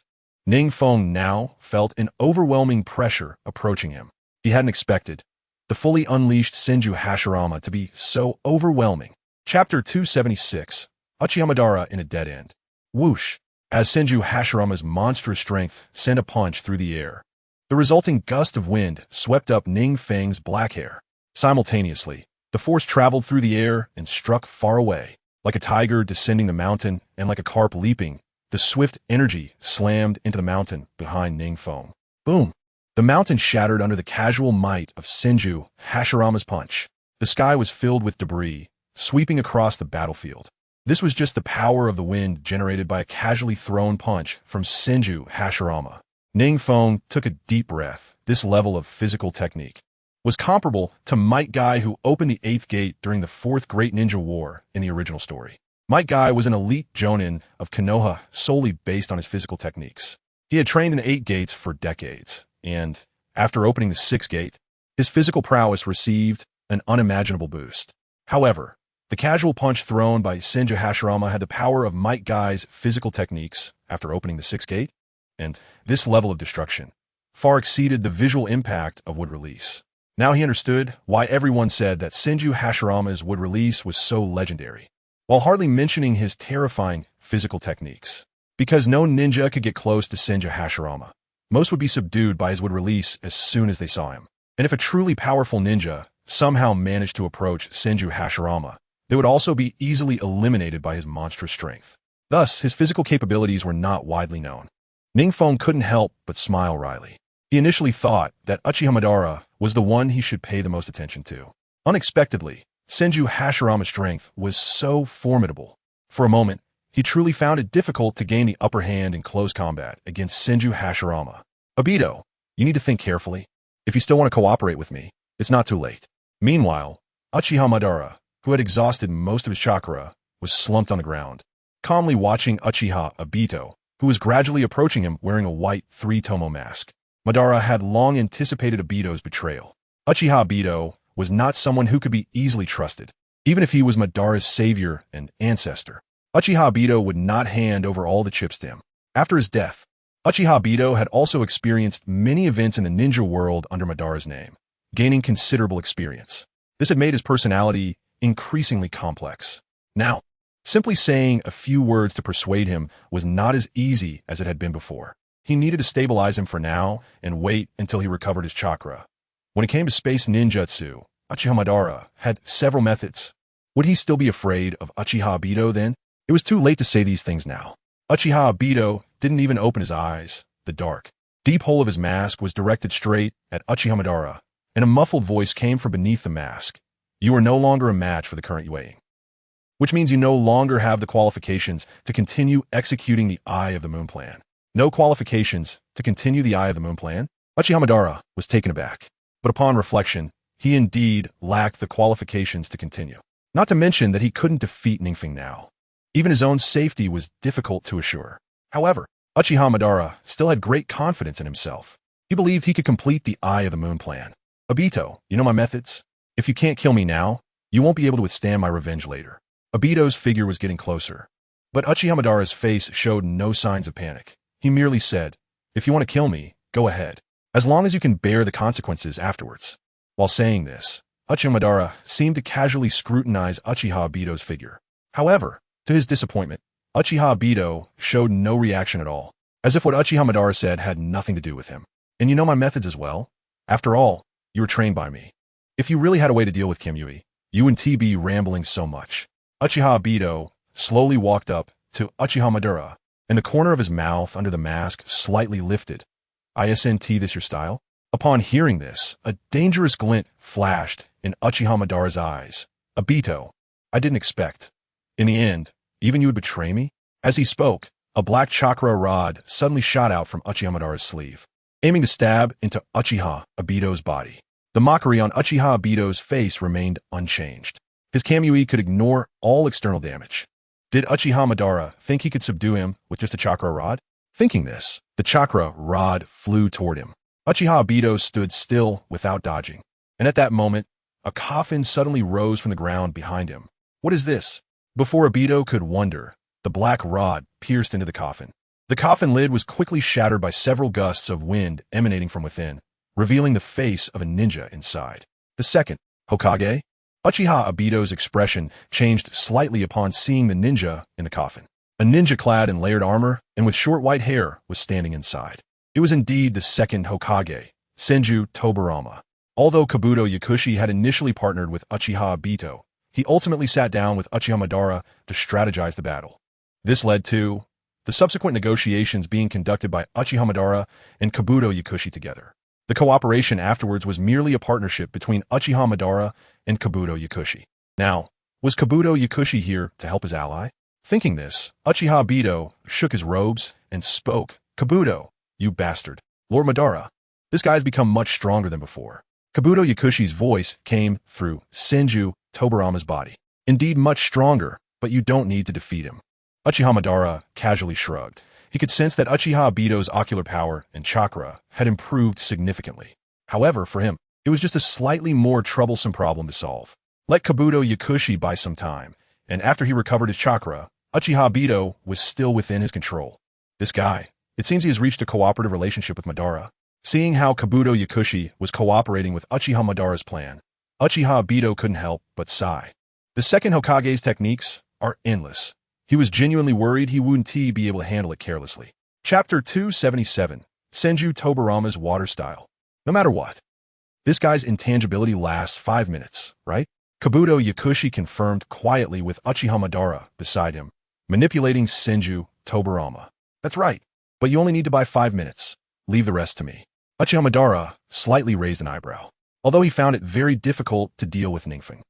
NingFeng now felt an overwhelming pressure approaching him. He hadn't expected the fully unleashed Senju Hashirama to be so overwhelming. Chapter 276, Uchiha Madara in a Dead End. Whoosh! As Senju Hashirama's monstrous strength sent a punch through the air, the resulting gust of wind swept up NingFeng's black hair. Simultaneously, the force traveled through the air and struck far away. Like a tiger descending the mountain and like a carp leaping, the swift energy slammed into the mountain behind NingFeng. Boom! The mountain shattered under the casual might of Senju Hashirama's punch. The sky was filled with debris, sweeping across the battlefield. This was just the power of the wind generated by a casually thrown punch from Senju Hashirama. NingFeng took a deep breath. This level of physical technique was comparable to Might Guy, who opened the 8th gate during the 4th Great Ninja War in the original story. Might Guy was an elite jonin of Konoha solely based on his physical techniques. He had trained in the 8 gates for decades, and after opening the 6th gate, his physical prowess received an unimaginable boost. However, the casual punch thrown by Senju Hashirama had the power of Might Guy's physical techniques after opening the 6th gate, and this level of destruction far exceeded the visual impact of wood release. Now he understood why everyone said that Senju Hashirama's wood release was so legendary, while hardly mentioning his terrifying physical techniques. Because no ninja could get close to Senju Hashirama, most would be subdued by his wood release as soon as they saw him. And if a truly powerful ninja somehow managed to approach Senju Hashirama, they would also be easily eliminated by his monstrous strength. Thus, his physical capabilities were not widely known. NingFeng couldn't help but smile wryly. He initially thought that Uchiha Madara was the one he should pay the most attention to. Unexpectedly, Senju Hashirama's strength was so formidable. For a moment, he truly found it difficult to gain the upper hand in close combat against Senju Hashirama. Obito, you need to think carefully. If you still want to cooperate with me, it's not too late. Meanwhile, Uchiha Madara, who had exhausted most of his chakra, was slumped on the ground, calmly watching Uchiha Obito, who was gradually approaching him wearing a white 3-tomo mask. Madara had long anticipated Obito's betrayal. Uchiha Obito was not someone who could be easily trusted, even if he was Madara's savior and ancestor. Uchiha Obito would not hand over all the chips to him. After his death, Uchiha Obito had also experienced many events in the ninja world under Madara's name, gaining considerable experience. This had made his personality increasingly complex. Now, simply saying a few words to persuade him was not as easy as it had been before. He needed to stabilize him for now and wait until he recovered his chakra. When it came to space ninjutsu, Uchiha Madara had several methods. Would he still be afraid of Uchiha Obito then? It was too late to say these things now. Uchiha Obito didn't even open his eyes. The dark, deep hole of his mask was directed straight at Uchiha Madara, and a muffled voice came from beneath the mask. You are no longer a match for the current Yuei, which means you no longer have the qualifications to continue executing the Eye of the Moon plan. No qualifications to continue the Eye of the Moon plan? Uchiha Madara was taken aback, but upon reflection, he indeed lacked the qualifications to continue. Not to mention that he couldn't defeat NingFeng now. Even his own safety was difficult to assure. However, Uchiha Madara still had great confidence in himself. He believed he could complete the Eye of the Moon plan. Obito, you know my methods? If you can't kill me now, you won't be able to withstand my revenge later. Obito's figure was getting closer, but Uchiha Madara's face showed no signs of panic. He merely said, if you want to kill me, go ahead, as long as you can bear the consequences afterwards. While saying this, Uchiha Madara seemed to casually scrutinize Uchiha Obito's figure. However, to his disappointment, Uchiha Obito showed no reaction at all, as if what Uchiha Madara said had nothing to do with him. And you know my methods as well? After all, you were trained by me. If you really had a way to deal with Kim Yui, you wouldn't be rambling so much. Uchiha Obito slowly walked up to Uchiha Madara, and the corner of his mouth under the mask slightly lifted. Isn't this your style? Upon hearing this, a dangerous glint flashed in Uchiha Madara's eyes. Obito, I didn't expect. In the end, even you would betray me? As he spoke, a black chakra rod suddenly shot out from Uchiha Madara's sleeve, aiming to stab into Uchiha Obito's body. The mockery on Uchiha Obito's face remained unchanged. His Kamui could ignore all external damage. Did Uchiha Madara think he could subdue him with just a chakra rod? Thinking this, the chakra rod flew toward him. Uchiha Obito stood still without dodging, and at that moment, a coffin suddenly rose from the ground behind him. What is this? Before Obito could wonder, the black rod pierced into the coffin. The coffin lid was quickly shattered by several gusts of wind emanating from within, revealing the face of a ninja inside. The second, Hokage? Uchiha Obito's expression changed slightly upon seeing the ninja in the coffin. A ninja clad in layered armor and with short white hair was standing inside. It was indeed the second Hokage, Senju Tobirama. Although Kabuto Yakushi had initially partnered with Uchiha Obito, he ultimately sat down with Uchiha Madara to strategize the battle. This led to the subsequent negotiations being conducted by Uchiha Madara and Kabuto Yakushi together. The cooperation afterwards was merely a partnership between Uchiha Madara and Kabuto Yakushi. Now, was Kabuto Yakushi here to help his ally? Thinking this, Uchiha Obito shook his robes and spoke. Kabuto, you bastard. Lord Madara, this guy's become much stronger than before. Kabuto Yakushi's voice came through Senju Tobirama's body. Indeed much stronger, but you don't need to defeat him. Uchiha Madara casually shrugged. He could sense that Uchiha Obito's ocular power and chakra had improved significantly. However, for him, it was just a slightly more troublesome problem to solve. Let Kabuto Yakushi buy some time, and after he recovered his chakra, Uchiha Obito was still within his control. This guy, it seems he has reached a cooperative relationship with Madara. Seeing how Kabuto Yakushi was cooperating with Uchiha Madara's plan, Uchiha Obito couldn't help but sigh. The second Hokage's techniques are endless. He was genuinely worried he wouldn't be able to handle it carelessly. Chapter 277, Senju Tobirama's Water Style. No matter what, this guy's intangibility lasts 5 minutes, right? Kabuto Yakushi confirmed quietly with Uchiha Madara beside him, manipulating Senju Tobirama. That's right, but you only need to buy 5 minutes. Leave the rest to me. Uchiha Madara slightly raised an eyebrow, although he found it very difficult to deal with NingFeng.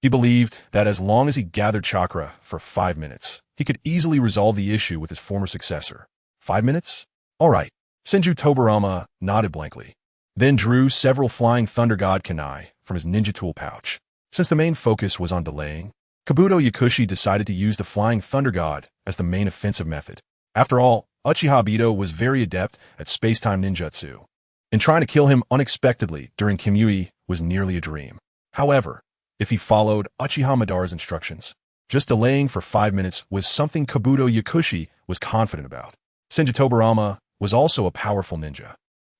He believed that as long as he gathered chakra for 5 minutes, he could easily resolve the issue with his former successor. 5 minutes? All right. Senju Tobirama nodded blankly, then drew several Flying Thunder God kunai from his ninja tool pouch. Since the main focus was on delaying, Kabuto Yakushi decided to use the Flying Thunder God as the main offensive method. After all, Uchiha Obito was very adept at space-time ninjutsu, and trying to kill him unexpectedly during Kimyui was nearly a dream. However, if he followed Uchiha Madara's instructions, just delaying for 5 minutes was something Kabuto Yakushi was confident about. Senju Tobarama was also a powerful ninja.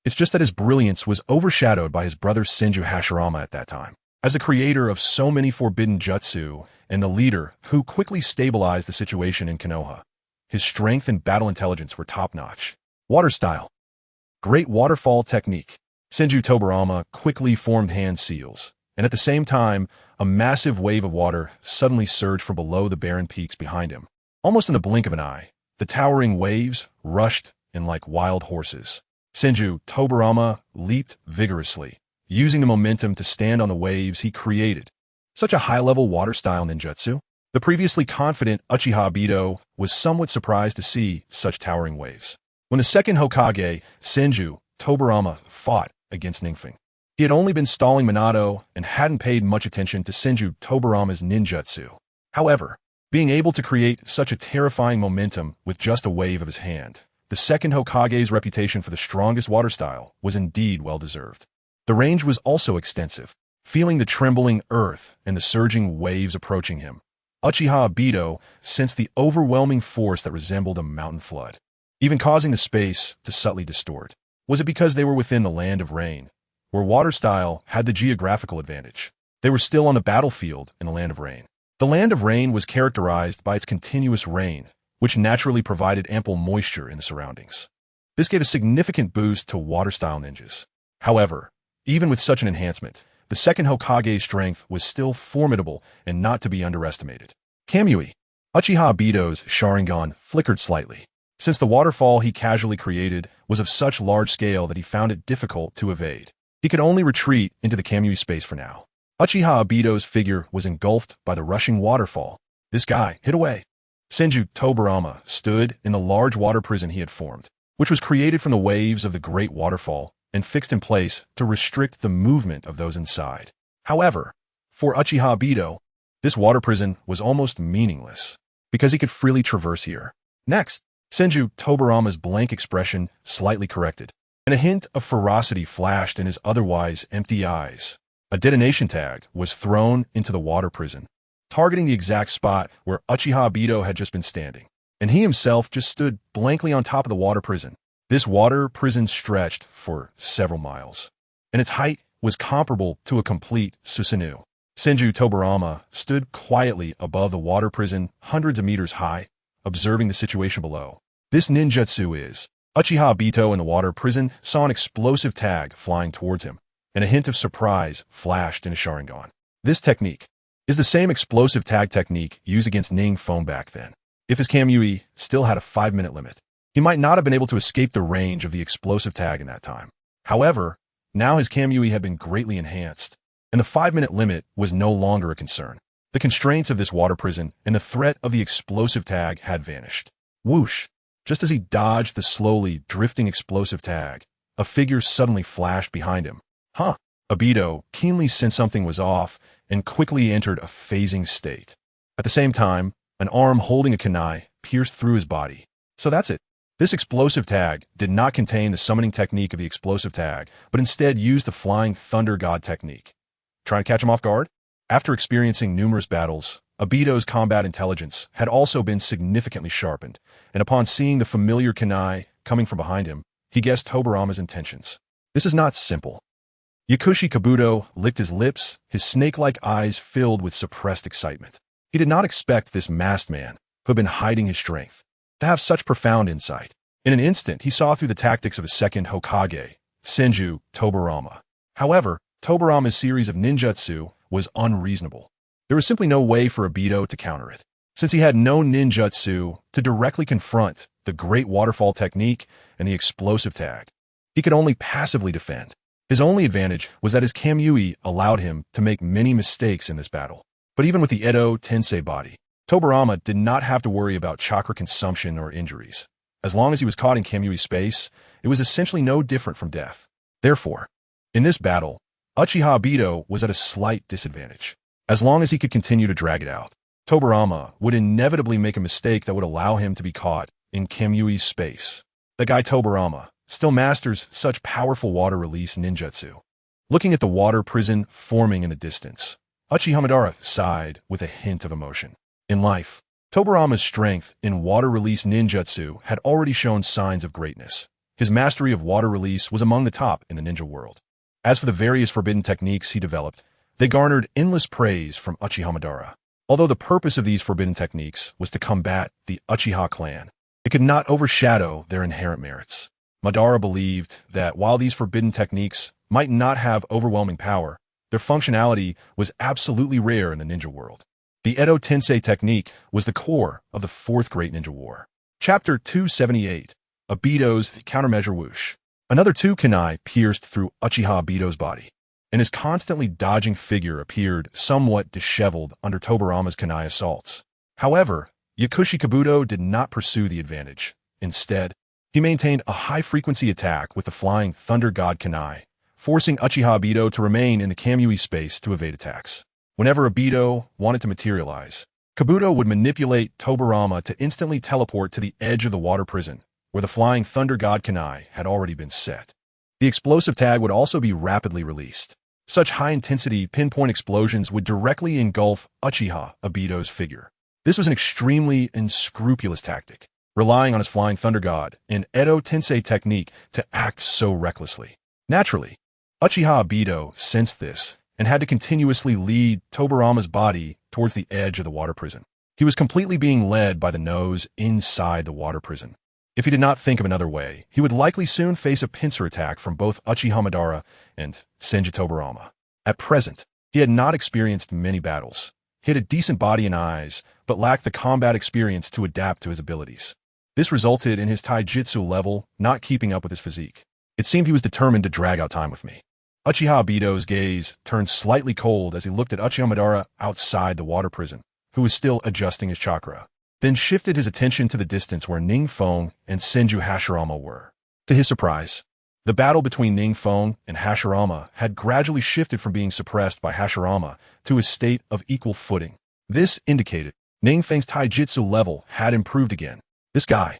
It's just that his brilliance was overshadowed by his brother Senju Hashirama at that time. As the creator of so many forbidden jutsu and the leader who quickly stabilized the situation in Konoha, his strength and battle intelligence were top-notch. Water style. Great waterfall technique. Senju Tobarama quickly formed hand seals, and at the same time, a massive wave of water suddenly surged from below the barren peaks behind him. Almost in the blink of an eye, the towering waves rushed in like wild horses. Senju Tobarama leaped vigorously, using the momentum to stand on the waves he created. Such a high-level water-style ninjutsu. The previously confident Uchiha Obito was somewhat surprised to see such towering waves. When the second Hokage, Senju Tobarama, fought against NingFeng, he had only been stalling Minato and hadn't paid much attention to Senju Tobarama's ninjutsu. However, being able to create such a terrifying momentum with just a wave of his hand, the second Hokage's reputation for the strongest water style was indeed well-deserved. The range was also extensive. Feeling the trembling earth and the surging waves approaching him, Uchiha Obito sensed the overwhelming force that resembled a mountain flood, even causing the space to subtly distort. Was it because they were within the land of rain, where water style had the geographical advantage? They were still on the battlefield in the land of rain. The land of rain was characterized by its continuous rain, which naturally provided ample moisture in the surroundings. This gave a significant boost to water-style ninjas. However, even with such an enhancement, the second Hokage's strength was still formidable and not to be underestimated. Kamui. Uchiha Obito's Sharingan flickered slightly, since the waterfall he casually created was of such large scale that he found it difficult to evade. He could only retreat into the Kamui space for now. Uchiha Obito's figure was engulfed by the rushing waterfall. This guy hid away. Senju Tobarama stood in the large water prison he had formed, which was created from the waves of the great waterfall and fixed in place to restrict the movement of those inside. However, for Uchiha Obito, this water prison was almost meaningless, because he could freely traverse here. Next, Senju Tobarama's blank expression slightly corrected, and a hint of ferocity flashed in his otherwise empty eyes. A detonation tag was thrown into the water prison, targeting the exact spot where Uchiha Obito had just been standing, and he himself just stood blankly on top of the water prison. This water prison stretched for several miles, and its height was comparable to a complete Susanoo. Senju Tobarama stood quietly above the water prison, hundreds of meters high, observing the situation below. This ninjutsu is. Uchiha Obito in the water prison saw an explosive tag flying towards him, and a hint of surprise flashed in his Sharingan. This technique is the same explosive tag technique used against NingFeng back then. If his Kamui still had a 5-minute limit, he might not have been able to escape the range of the explosive tag in that time. However, now his Kamui had been greatly enhanced, and the 5-minute limit was no longer a concern. The constraints of this water prison and the threat of the explosive tag had vanished. Whoosh! Just as he dodged the slowly drifting explosive tag, a figure suddenly flashed behind him. Huh! Obito keenly sensed something was off and quickly entered a phasing state. At the same time, an arm holding a kunai pierced through his body. So that's it. This explosive tag did not contain the summoning technique of the explosive tag, but instead used the Flying Thunder God technique. Trying to catch him off guard? After experiencing numerous battles, Obito's combat intelligence had also been significantly sharpened, and upon seeing the familiar kunai coming from behind him, he guessed Tobarama's intentions. This is not simple. Yakushi Kabuto licked his lips, his snake-like eyes filled with suppressed excitement. He did not expect this masked man, who had been hiding his strength, to have such profound insight. In an instant, he saw through the tactics of the second Hokage, Senju Tobarama. However, Tobarama's series of ninjutsu was unreasonable. There was simply no way for Obito to counter it, since he had no ninjutsu to directly confront the great waterfall technique and the explosive tag. He could only passively defend. His only advantage was that his Kamui allowed him to make many mistakes in this battle. But even with the Edo Tensei body, Tobarama did not have to worry about chakra consumption or injuries. As long as he was caught in Kamui's space, it was essentially no different from death. Therefore, in this battle, Uchiha Obito was at a slight disadvantage. As long as he could continue to drag it out, Tobarama would inevitably make a mistake that would allow him to be caught in Kamui's space. The guy Tobarama, still masters such powerful water release ninjutsu. Looking at the water prison forming in the distance, Uchiha Madara sighed with a hint of emotion. In life, Tobirama's strength in water release ninjutsu had already shown signs of greatness. His mastery of water release was among the top in the ninja world. As for the various forbidden techniques he developed, they garnered endless praise from Uchiha Madara. Although the purpose of these forbidden techniques was to combat the Uchiha clan, it could not overshadow their inherent merits. Madara believed that while these forbidden techniques might not have overwhelming power, their functionality was absolutely rare in the ninja world. The Edo Tensei technique was the core of the Fourth Great Ninja War. Chapter 278, Obito's Countermeasure Whoosh. Another two kunai pierced through Uchiha Obito's body, and his constantly dodging figure appeared somewhat disheveled under Tobirama's kunai assaults. However, Yakushi Kabuto did not pursue the advantage. Instead, he maintained a high-frequency attack with the Flying Thunder God kunai, forcing Uchiha Obito to remain in the Kamui space to evade attacks. Whenever Obito wanted to materialize, Kabuto would manipulate Tobirama to instantly teleport to the edge of the water prison, where the Flying Thunder God kunai had already been set. The explosive tag would also be rapidly released. Such high-intensity pinpoint explosions would directly engulf Uchiha Obito's figure. This was an extremely unscrupulous tactic, relying on his Flying Thunder God and Edo Tensei technique to act so recklessly. Naturally, Uchiha Obito sensed this and had to continuously lead Tobirama's body towards the edge of the water prison. He was completely being led by the nose inside the water prison. If he did not think of another way, he would likely soon face a pincer attack from both Uchiha Madara and Senju Tobirama. At present, he had not experienced many battles. He had a decent body and eyes, but lacked the combat experience to adapt to his abilities. This resulted in his taijutsu level not keeping up with his physique. It seemed he was determined to drag out time with me. Uchiha Obito's gaze turned slightly cold as he looked at Uchiha Madara outside the water prison, who was still adjusting his chakra, then shifted his attention to the distance where NingFeng and Senju Hashirama were. To his surprise, the battle between NingFeng and Hashirama had gradually shifted from being suppressed by Hashirama to a state of equal footing. This indicated NingFeng's taijutsu level had improved again. This guy,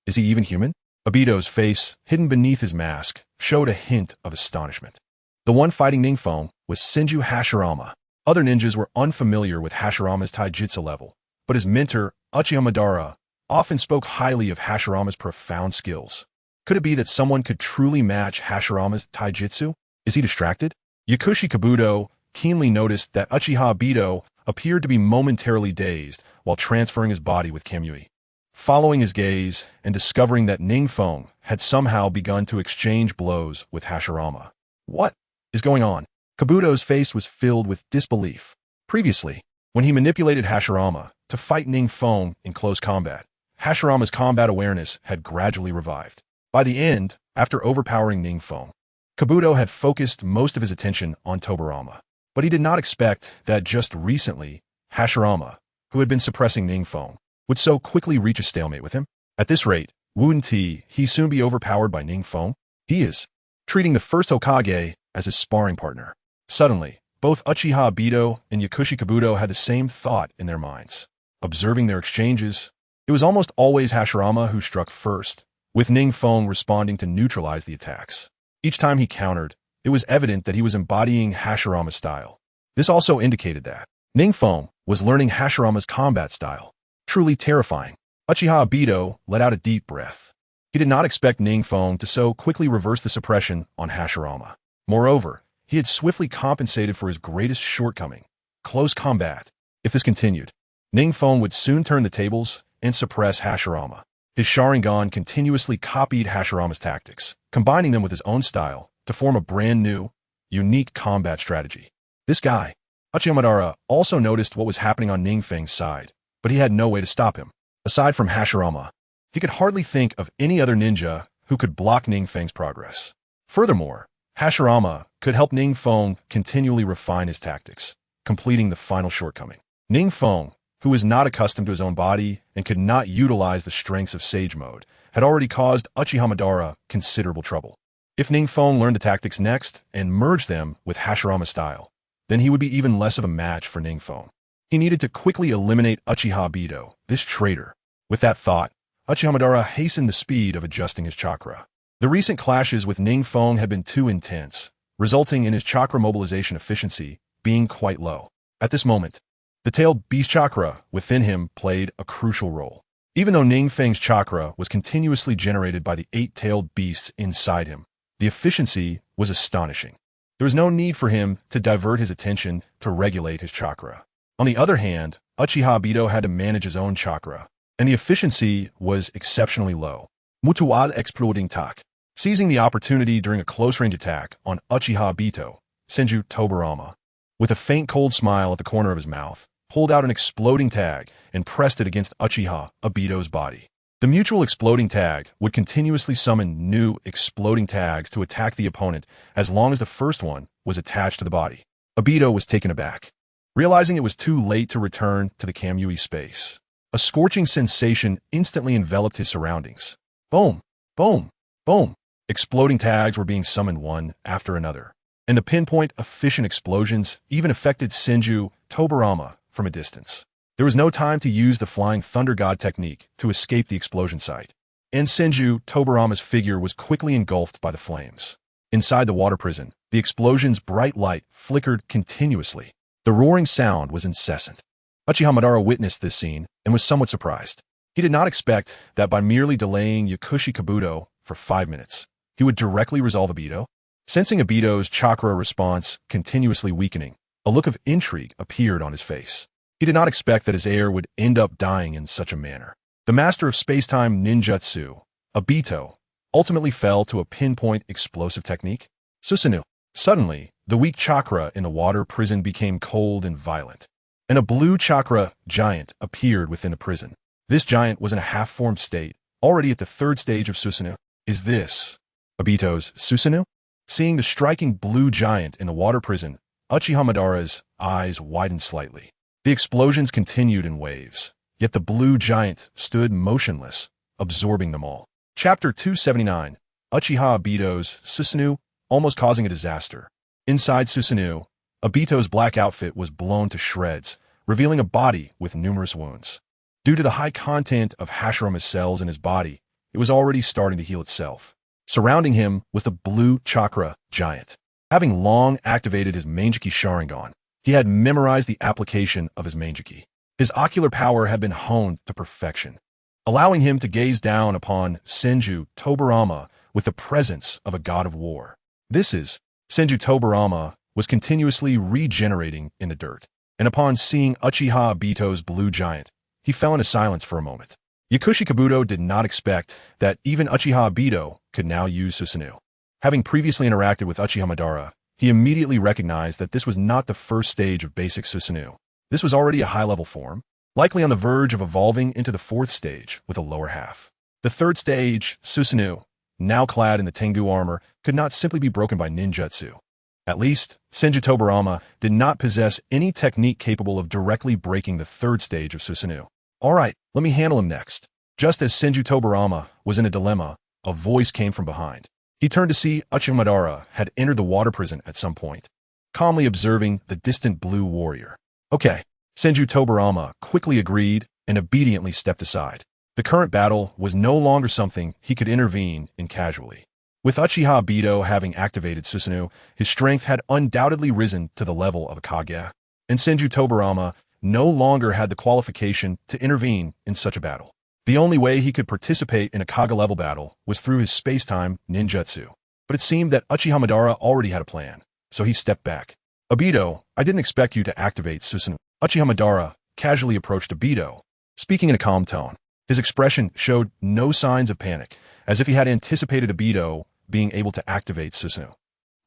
is he even human? Obito's face, hidden beneath his mask, showed a hint of astonishment. The one fighting NingFeng was Senju Hashirama. Other ninjas were unfamiliar with Hashirama's taijutsu level, but his mentor, Uchiha Madara, often spoke highly of Hashirama's profound skills. Could it be that someone could truly match Hashirama's taijutsu? Is he distracted? Yakushi Kabuto keenly noticed that Uchiha Obito appeared to be momentarily dazed while transferring his body with Kamui. Following his gaze and discovering that NingFeng had somehow begun to exchange blows with Hashirama. What is going on? Kabuto's face was filled with disbelief. Previously, when he manipulated Hashirama to fight NingFeng in close combat, Hashirama's combat awareness had gradually revived. By the end, after overpowering NingFeng, Kabuto had focused most of his attention on Tobirama. But he did not expect that just recently, Hashirama, who had been suppressing NingFeng, would so quickly reach a stalemate with him. At this rate, wouldn't he soon be overpowered by NingFeng? He is treating the first Hokage as his sparring partner. Suddenly, both Uchiha Obito and Yakushi Kabuto had the same thought in their minds. Observing their exchanges, it was almost always Hashirama who struck first, with NingFeng responding to neutralize the attacks. Each time he countered, it was evident that he was embodying Hashirama's style. This also indicated that NingFeng was learning Hashirama's combat style. Truly terrifying. Uchiha Obito let out a deep breath. He did not expect NingFeng to so quickly reverse the suppression on Hashirama. Moreover, he had swiftly compensated for his greatest shortcoming, close combat. If this continued, NingFeng would soon turn the tables and suppress Hashirama. His Sharingan continuously copied Hashirama's tactics, combining them with his own style to form a brand new, unique combat strategy. This guy, Uchiha Madara, also noticed what was happening on NingFeng's side, but he had no way to stop him. Aside from Hashirama, he could hardly think of any other ninja who could block NingFeng's progress. Furthermore, Hashirama could help NingFeng continually refine his tactics, completing the final shortcoming. NingFeng, who was not accustomed to his own body and could not utilize the strengths of Sage Mode, had already caused Uchiha Madara considerable trouble. If NingFeng learned the tactics next and merged them with Hashirama's style, then he would be even less of a match for NingFeng. He needed to quickly eliminate Uchiha Obito, this traitor. With that thought, Uchiha Madara hastened the speed of adjusting his chakra. The recent clashes with NingFeng had been too intense, resulting in his chakra mobilization efficiency being quite low. At this moment, the tailed beast chakra within him played a crucial role. Even though NingFeng's chakra was continuously generated by the 8-tailed beasts inside him, the efficiency was astonishing. There was no need for him to divert his attention to regulate his chakra. On the other hand, Uchiha Obito had to manage his own chakra, and the efficiency was exceptionally low. Mutual exploding tak. Seizing the opportunity during a close-range attack on Uchiha Obito, Senju Tobirama, with a faint cold smile at the corner of his mouth, pulled out an exploding tag and pressed it against Uchiha Obito's body. The mutual exploding tag would continuously summon new exploding tags to attack the opponent as long as the first one was attached to the body. Obito was taken aback, realizing it was too late to return to the Kamui space. A scorching sensation instantly enveloped his surroundings. Boom! Boom! Boom! Exploding tags were being summoned one after another, and the pinpoint efficient explosions even affected Senju Tobirama from a distance. There was no time to use the Flying Thunder God technique to escape the explosion site, and Senju Tobirama's figure was quickly engulfed by the flames. Inside the water prison, the explosion's bright light flickered continuously. The roaring sound was incessant. Uchiha Madara witnessed this scene and was somewhat surprised. He did not expect that by merely delaying Yakushi Kabuto for 5 minutes, he would directly resolve Obito. Sensing Obito's chakra response continuously weakening, a look of intrigue appeared on his face. He did not expect that his heir would end up dying in such a manner. The master of space-time ninjutsu, Obito, ultimately fell to a pinpoint explosive technique, Susanoo. Suddenly, the weak chakra in the water prison became cold and violent, and a blue chakra giant appeared within the prison. This giant was in a half-formed state, already at the 3rd stage of Susanoo. Is this Obito's Susanoo? Seeing the striking blue giant in the water prison, Uchiha Madara's eyes widened slightly. The explosions continued in waves, yet the blue giant stood motionless, absorbing them all. Chapter 279, Uchiha Obito's Susanoo, almost causing a disaster. Inside Susanoo, Obito's black outfit was blown to shreds, revealing a body with numerous wounds. Due to the high content of Hashirama's cells in his body, it was already starting to heal itself. Surrounding him was the blue chakra giant. Having long activated his Manjiki Sharingan, he had memorized the application of his Manjiki. His ocular power had been honed to perfection, allowing him to gaze down upon Senju Tobirama with the presence of a god of war. Senju Tobirama was continuously regenerating in the dirt, and upon seeing Uchiha Obito's blue giant, he fell into silence for a moment. Yakushi Kabuto did not expect that even Uchiha Obito could now use Susanoo. Having previously interacted with Uchiha Madara, he immediately recognized that this was not the 1st stage of basic Susanoo. This was already a high-level form, likely on the verge of evolving into the 4th stage with a lower half. The 3rd stage, Susanoo, now clad in the Tengu armor, could not simply be broken by ninjutsu. At least, Senju Tobirama did not possess any technique capable of directly breaking the 3rd stage of Susanoo. Alright, let me handle him next. Just as Senju Tobirama was in a dilemma, a voice came from behind. He turned to see Uchiha Madara had entered the water prison at some point, calmly observing the distant blue warrior. Okay, Senju Tobirama quickly agreed and obediently stepped aside. The current battle was no longer something he could intervene in casually. With Uchiha Obito having activated Susanoo, his strength had undoubtedly risen to the level of a Kage, and Senju Tobirama no longer had the qualification to intervene in such a battle. The only way he could participate in a Kage-level battle was through his space-time ninjutsu. But it seemed that Uchiha Madara already had a plan, so he stepped back. Obito, I didn't expect you to activate Susanoo. Uchiha Madara casually approached Obito, speaking in a calm tone. His expression showed no signs of panic, as if he had anticipated Obito being able to activate Susanoo.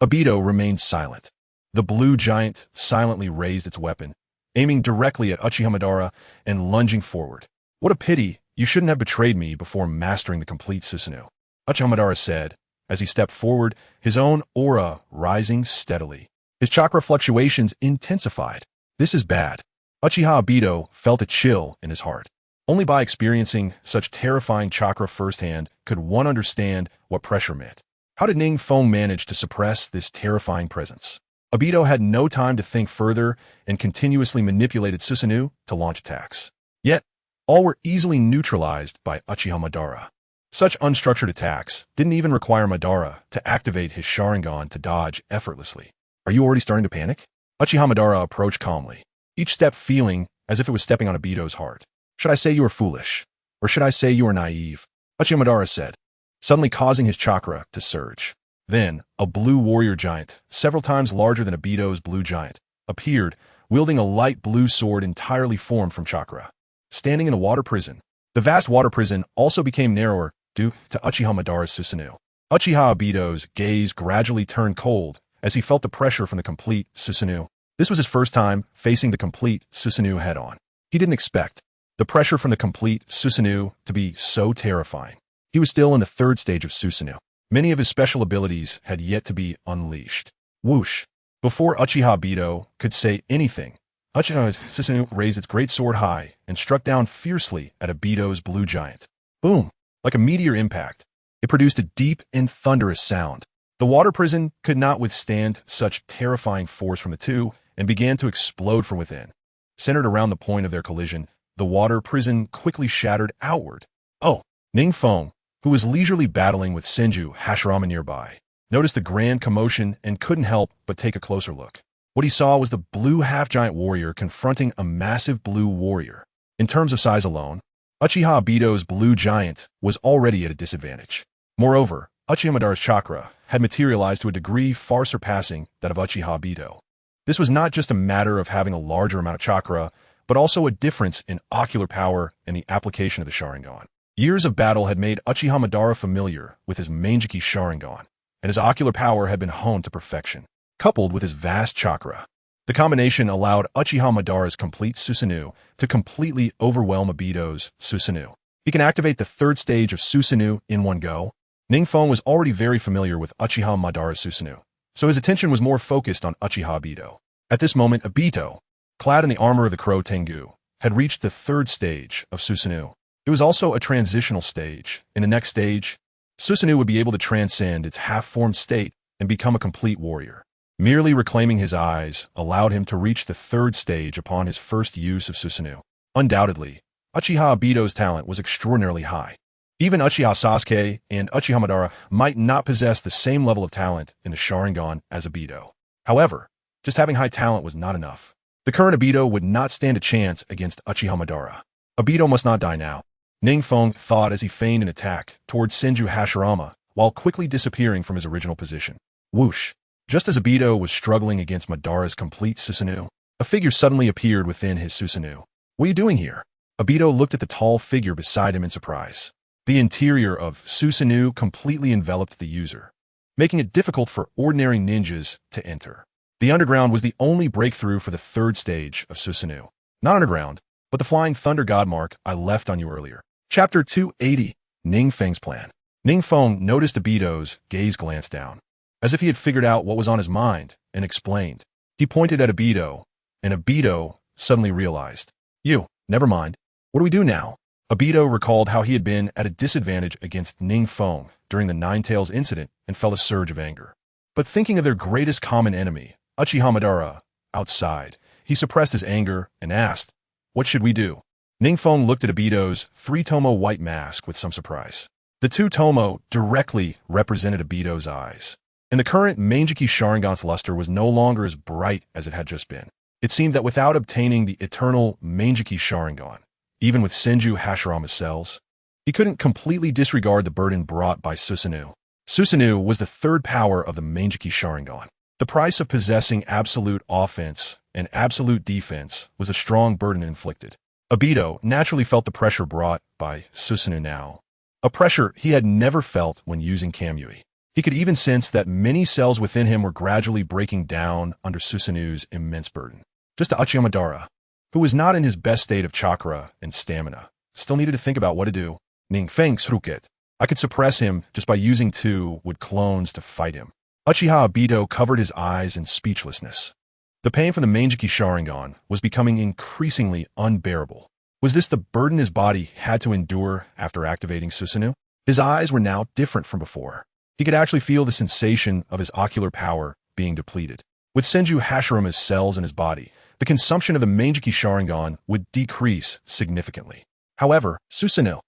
Obito remained silent. The blue giant silently raised its weapon, aiming directly at Uchiha Madara and lunging forward. What a pity, you shouldn't have betrayed me before mastering the complete Susanoo, Uchiha Madara said, as he stepped forward, his own aura rising steadily. His chakra fluctuations intensified. This is bad. Uchiha Obito felt a chill in his heart. Only by experiencing such terrifying chakra firsthand could one understand what pressure meant. How did NingFeng manage to suppress this terrifying presence? Obito had no time to think further and continuously manipulated Susanoo to launch attacks. Yet, all were easily neutralized by Uchiha Madara. Such unstructured attacks didn't even require Madara to activate his Sharingan to dodge effortlessly. Are you already starting to panic? Uchiha Madara approached calmly, each step feeling as if it was stepping on Obito's heart. Should I say you are foolish? Or should I say you are naive? Uchiha Madara said, suddenly causing his chakra to surge. Then, a blue warrior giant, several times larger than Obito's blue giant, appeared, wielding a light blue sword entirely formed from chakra. Standing in a water prison, the vast water prison also became narrower due to Uchiha Madara's Susanoo. Uchiha Obito's gaze gradually turned cold as he felt the pressure from the complete Susanoo. This was his first time facing the complete Susanoo head-on. He didn't expect the pressure from the complete Susanoo to be so terrifying. He was still in the third stage of Susanoo. Many of his special abilities had yet to be unleashed. Whoosh! Before Uchiha Obito could say anything, Uchiha's Susanoo raised its great sword high and struck down fiercely at Obito's blue giant. Boom! Like a meteor impact, it produced a deep and thunderous sound. The water prison could not withstand such terrifying force from the two and began to explode from within. Centered around the point of their collision, the water prison quickly shattered outward. Oh! NingFeng, who was leisurely battling with Senju Hashirama nearby, noticed the grand commotion and couldn't help but take a closer look. What he saw was the blue half-giant warrior confronting a massive blue warrior. In terms of size alone, Uchiha Obito's blue giant was already at a disadvantage. Moreover, Uchiha Madara's chakra had materialized to a degree far surpassing that of Uchiha Obito. This was not just a matter of having a larger amount of chakra, but also a difference in ocular power and the application of the Sharingan. Years of battle had made Uchiha Madara familiar with his Manjiki Sharingan, and his ocular power had been honed to perfection, coupled with his vast chakra. The combination allowed Uchiha Madara's complete Susanoo to completely overwhelm Obito's Susanoo. He can activate the third stage of Susanoo in one go. NingFeng was already very familiar with Uchiha Madara's Susanoo, so his attention was more focused on Uchiha Obito. At this moment, Obito, clad in the armor of the Crow Tengu, had reached the third stage of Susanoo. It was also a transitional stage. In the next stage, Susanoo would be able to transcend its half-formed state and become a complete warrior. Merely reclaiming his eyes allowed him to reach the third stage upon his first use of Susanoo. Undoubtedly, Uchiha Obito's talent was extraordinarily high. Even Uchiha Sasuke and Uchiha Madara might not possess the same level of talent in the Sharingan as Obito. However, just having high talent was not enough. The current Obito would not stand a chance against Uchiha Madara. Obito must not die now. NingFeng thought as he feigned an attack towards Senju Hashirama while quickly disappearing from his original position. Whoosh! Just as Obito was struggling against Madara's complete Susanoo, a figure suddenly appeared within his Susanoo. What are you doing here? Obito looked at the tall figure beside him in surprise. The interior of Susanoo completely enveloped the user, making it difficult for ordinary ninjas to enter. The underground was the only breakthrough for the third stage of Susanoo. Not underground, but the flying thunder god mark I left on you earlier. Chapter 280, NingFeng's Plan. NingFeng noticed Obito's gaze glance down, as if he had figured out what was on his mind, and explained. He pointed at Obito, and Obito suddenly realized. Never mind. What do we do now? Obito recalled how he had been at a disadvantage against NingFeng during the Nine-Tails incident and felt a surge of anger. But thinking of their greatest common enemy, Uchiha Madara, outside, he suppressed his anger and asked, what should we do? NingFeng looked at Obito's 3-tomo white mask with some surprise. The 2-tomo directly represented Obito's eyes, and the current Manjiki Sharingan's luster was no longer as bright as it had just been. It seemed that without obtaining the eternal Manjiki Sharingan, even with Senju Hashirama's cells, he couldn't completely disregard the burden brought by Susanoo. Susanoo was the third power of the Manjiki Sharingan. The price of possessing absolute offense and absolute defense was a strong burden inflicted. Obito naturally felt the pressure brought by Susanoo now, a pressure he had never felt when using Kamui. He could even sense that many cells within him were gradually breaking down under Susanoo's immense burden. Just Uchiha Madara, who was not in his best state of chakra and stamina, still needed to think about what to do. NingFeng Sruket. I could suppress him just by using 2 wood clones to fight him. Uchiha Obito covered his eyes in speechlessness. The pain from the Manjiki Sharingan was becoming increasingly unbearable. Was this the burden his body had to endure after activating Susanoo? His eyes were now different from before. He could actually feel the sensation of his ocular power being depleted. With Senju Hashirama's cells in his body, the consumption of the Manjiki Sharingan would decrease significantly. However, Susanoo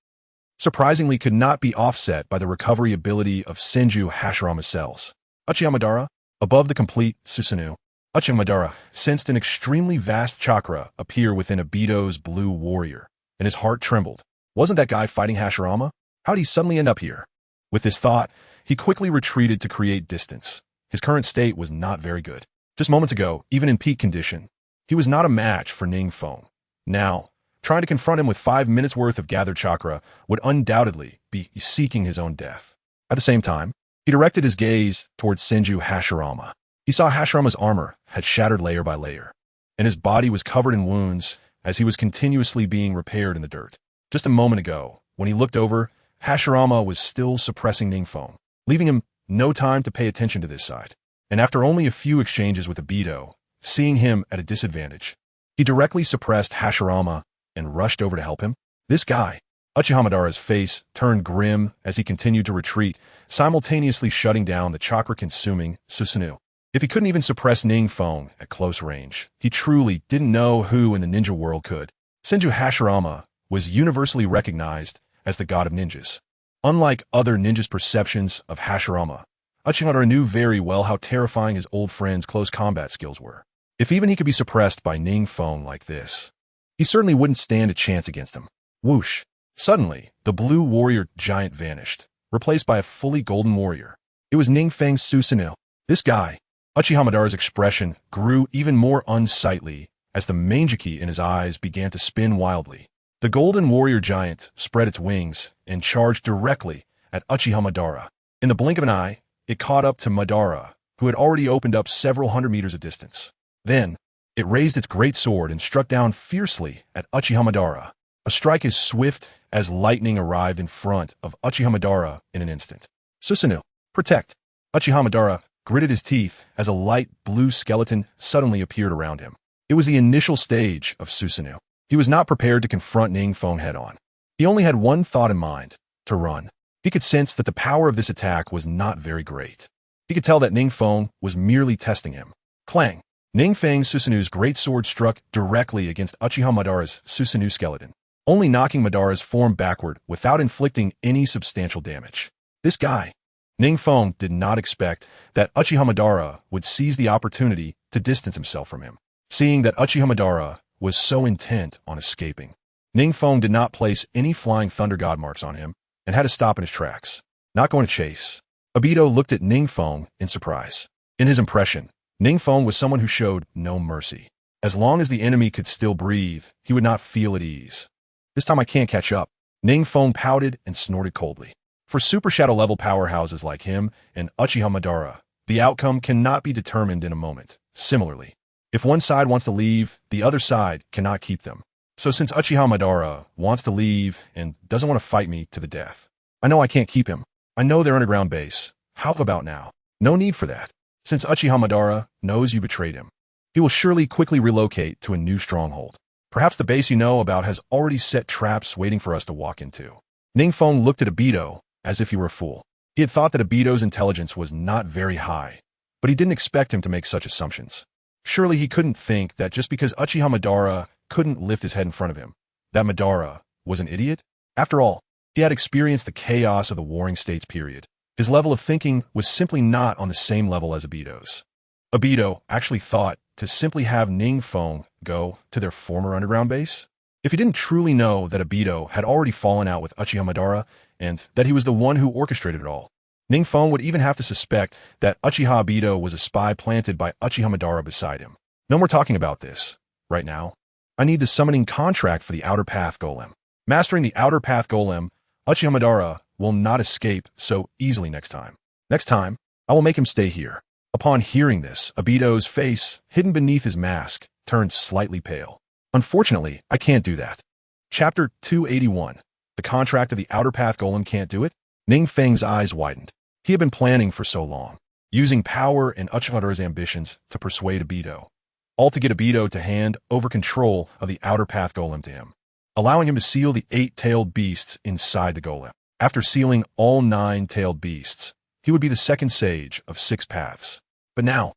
surprisingly could not be offset by the recovery ability of Senju Hashirama's cells. Uchihamadara, above the complete Susanoo, Uchihamadara sensed an extremely vast chakra appear within Obito's blue warrior, and his heart trembled. Wasn't that guy fighting Hashirama? How'd he suddenly end up here? With this thought, he quickly retreated to create distance. His current state was not very good. Just moments ago, even in peak condition, he was not a match for NingFeng. Now, trying to confront him with 5 minutes worth of gathered chakra would undoubtedly be seeking his own death. At the same time, he directed his gaze towards Senju Hashirama. He saw Hashirama's armor had shattered layer by layer, and his body was covered in wounds as he was continuously being repaired in the dirt. Just a moment ago, when he looked over, Hashirama was still suppressing NingFeng, leaving him no time to pay attention to this side. And after only a few exchanges with Obito, seeing him at a disadvantage, he directly suppressed Hashirama and rushed over to help him. This guy. Uchihamadara's face turned grim as he continued to retreat, simultaneously shutting down the chakra-consuming Susanoo. If he couldn't even suppress NingFeng at close range, he truly didn't know who in the ninja world could. Senju Hashirama was universally recognized as the god of ninjas. Unlike other ninjas' perceptions of Hashirama, Uchihamadara knew very well how terrifying his old friend's close combat skills were. If even he could be suppressed by NingFeng like this, he certainly wouldn't stand a chance against him. Whoosh! Suddenly, the blue warrior giant vanished, replaced by a fully golden warrior. It was NingFeng's Susanoo. This guy. Uchihamadara's expression grew even more unsightly as the mangeki in his eyes began to spin wildly. The golden warrior giant spread its wings and charged directly at Uchihamadara. In the blink of an eye, it caught up to Madara, who had already opened up several hundred meters of distance. Then, it raised its great sword and struck down fiercely at Uchihamadara. A strike as swift as lightning arrived in front of Uchihamadara in an instant. Susanoo, protect! Uchihamadara gritted his teeth as a light blue skeleton suddenly appeared around him. It was the initial stage of Susanoo. He was not prepared to confront NingFeng head-on. He only had one thought in mind, to run. He could sense that the power of this attack was not very great. He could tell that NingFeng was merely testing him. Clang! NingFeng's Susanoo's great sword struck directly against Uchihamadara's Susanoo skeleton, only knocking Madara's form backward without inflicting any substantial damage. This guy. NingFeng did not expect that Uchihamadara would seize the opportunity to distance himself from him. Seeing that Uchihamadara was so intent on escaping, NingFeng did not place any flying thunder god marks on him and had to stop in his tracks. Not going to chase. Obito looked at NingFeng in surprise. In his impression, NingFeng was someone who showed no mercy. As long as the enemy could still breathe, he would not feel at ease. This time I can't catch up. NingFeng pouted and snorted coldly. For Super Shadow level powerhouses like him and Uchihamadara, the outcome cannot be determined in a moment. Similarly, if one side wants to leave, the other side cannot keep them. So since Uchihamadara wants to leave and doesn't want to fight me to the death, I know I can't keep him. I know their underground base. How about now? No need for that. Since Uchihamadara knows you betrayed him, he will surely quickly relocate to a new stronghold. Perhaps the base you know about has already set traps waiting for us to walk into. NingFeng looked at Obito as if he were a fool. He had thought that Obito's intelligence was not very high, but he didn't expect him to make such assumptions. Surely he couldn't think that just because Uchihamadara couldn't lift his head in front of him, that Madara was an idiot? After all, he had experienced the chaos of the Warring States period. His level of thinking was simply not on the same level as Obito's. Obito actually thought to simply have NingFeng go to their former underground base? If he didn't truly know that Obito had already fallen out with Uchihamadara and that he was the one who orchestrated it all, NingFeng would even have to suspect that Uchiha Obito was a spy planted by Uchihamadara beside him. No more talking about this. Right now, I need the summoning contract for the Outer Path Golem. Mastering the Outer Path Golem, Uchihamadara will not escape so easily next time. Next time, I will make him stay here. Upon hearing this, Obito's face, hidden beneath his mask, turned slightly pale. Unfortunately, I can't do that. Chapter 281. The contract of the Outer Path Golem can't do it? NingFeng's eyes widened. He had been planning for so long, using power and Uchihamadara's ambitions to persuade Obito, all to get Obito to hand over control of the Outer Path Golem to him, allowing him to seal the 8-tailed beasts inside the golem. After sealing all 9-tailed beasts, he would be the second sage of 6 paths. But now,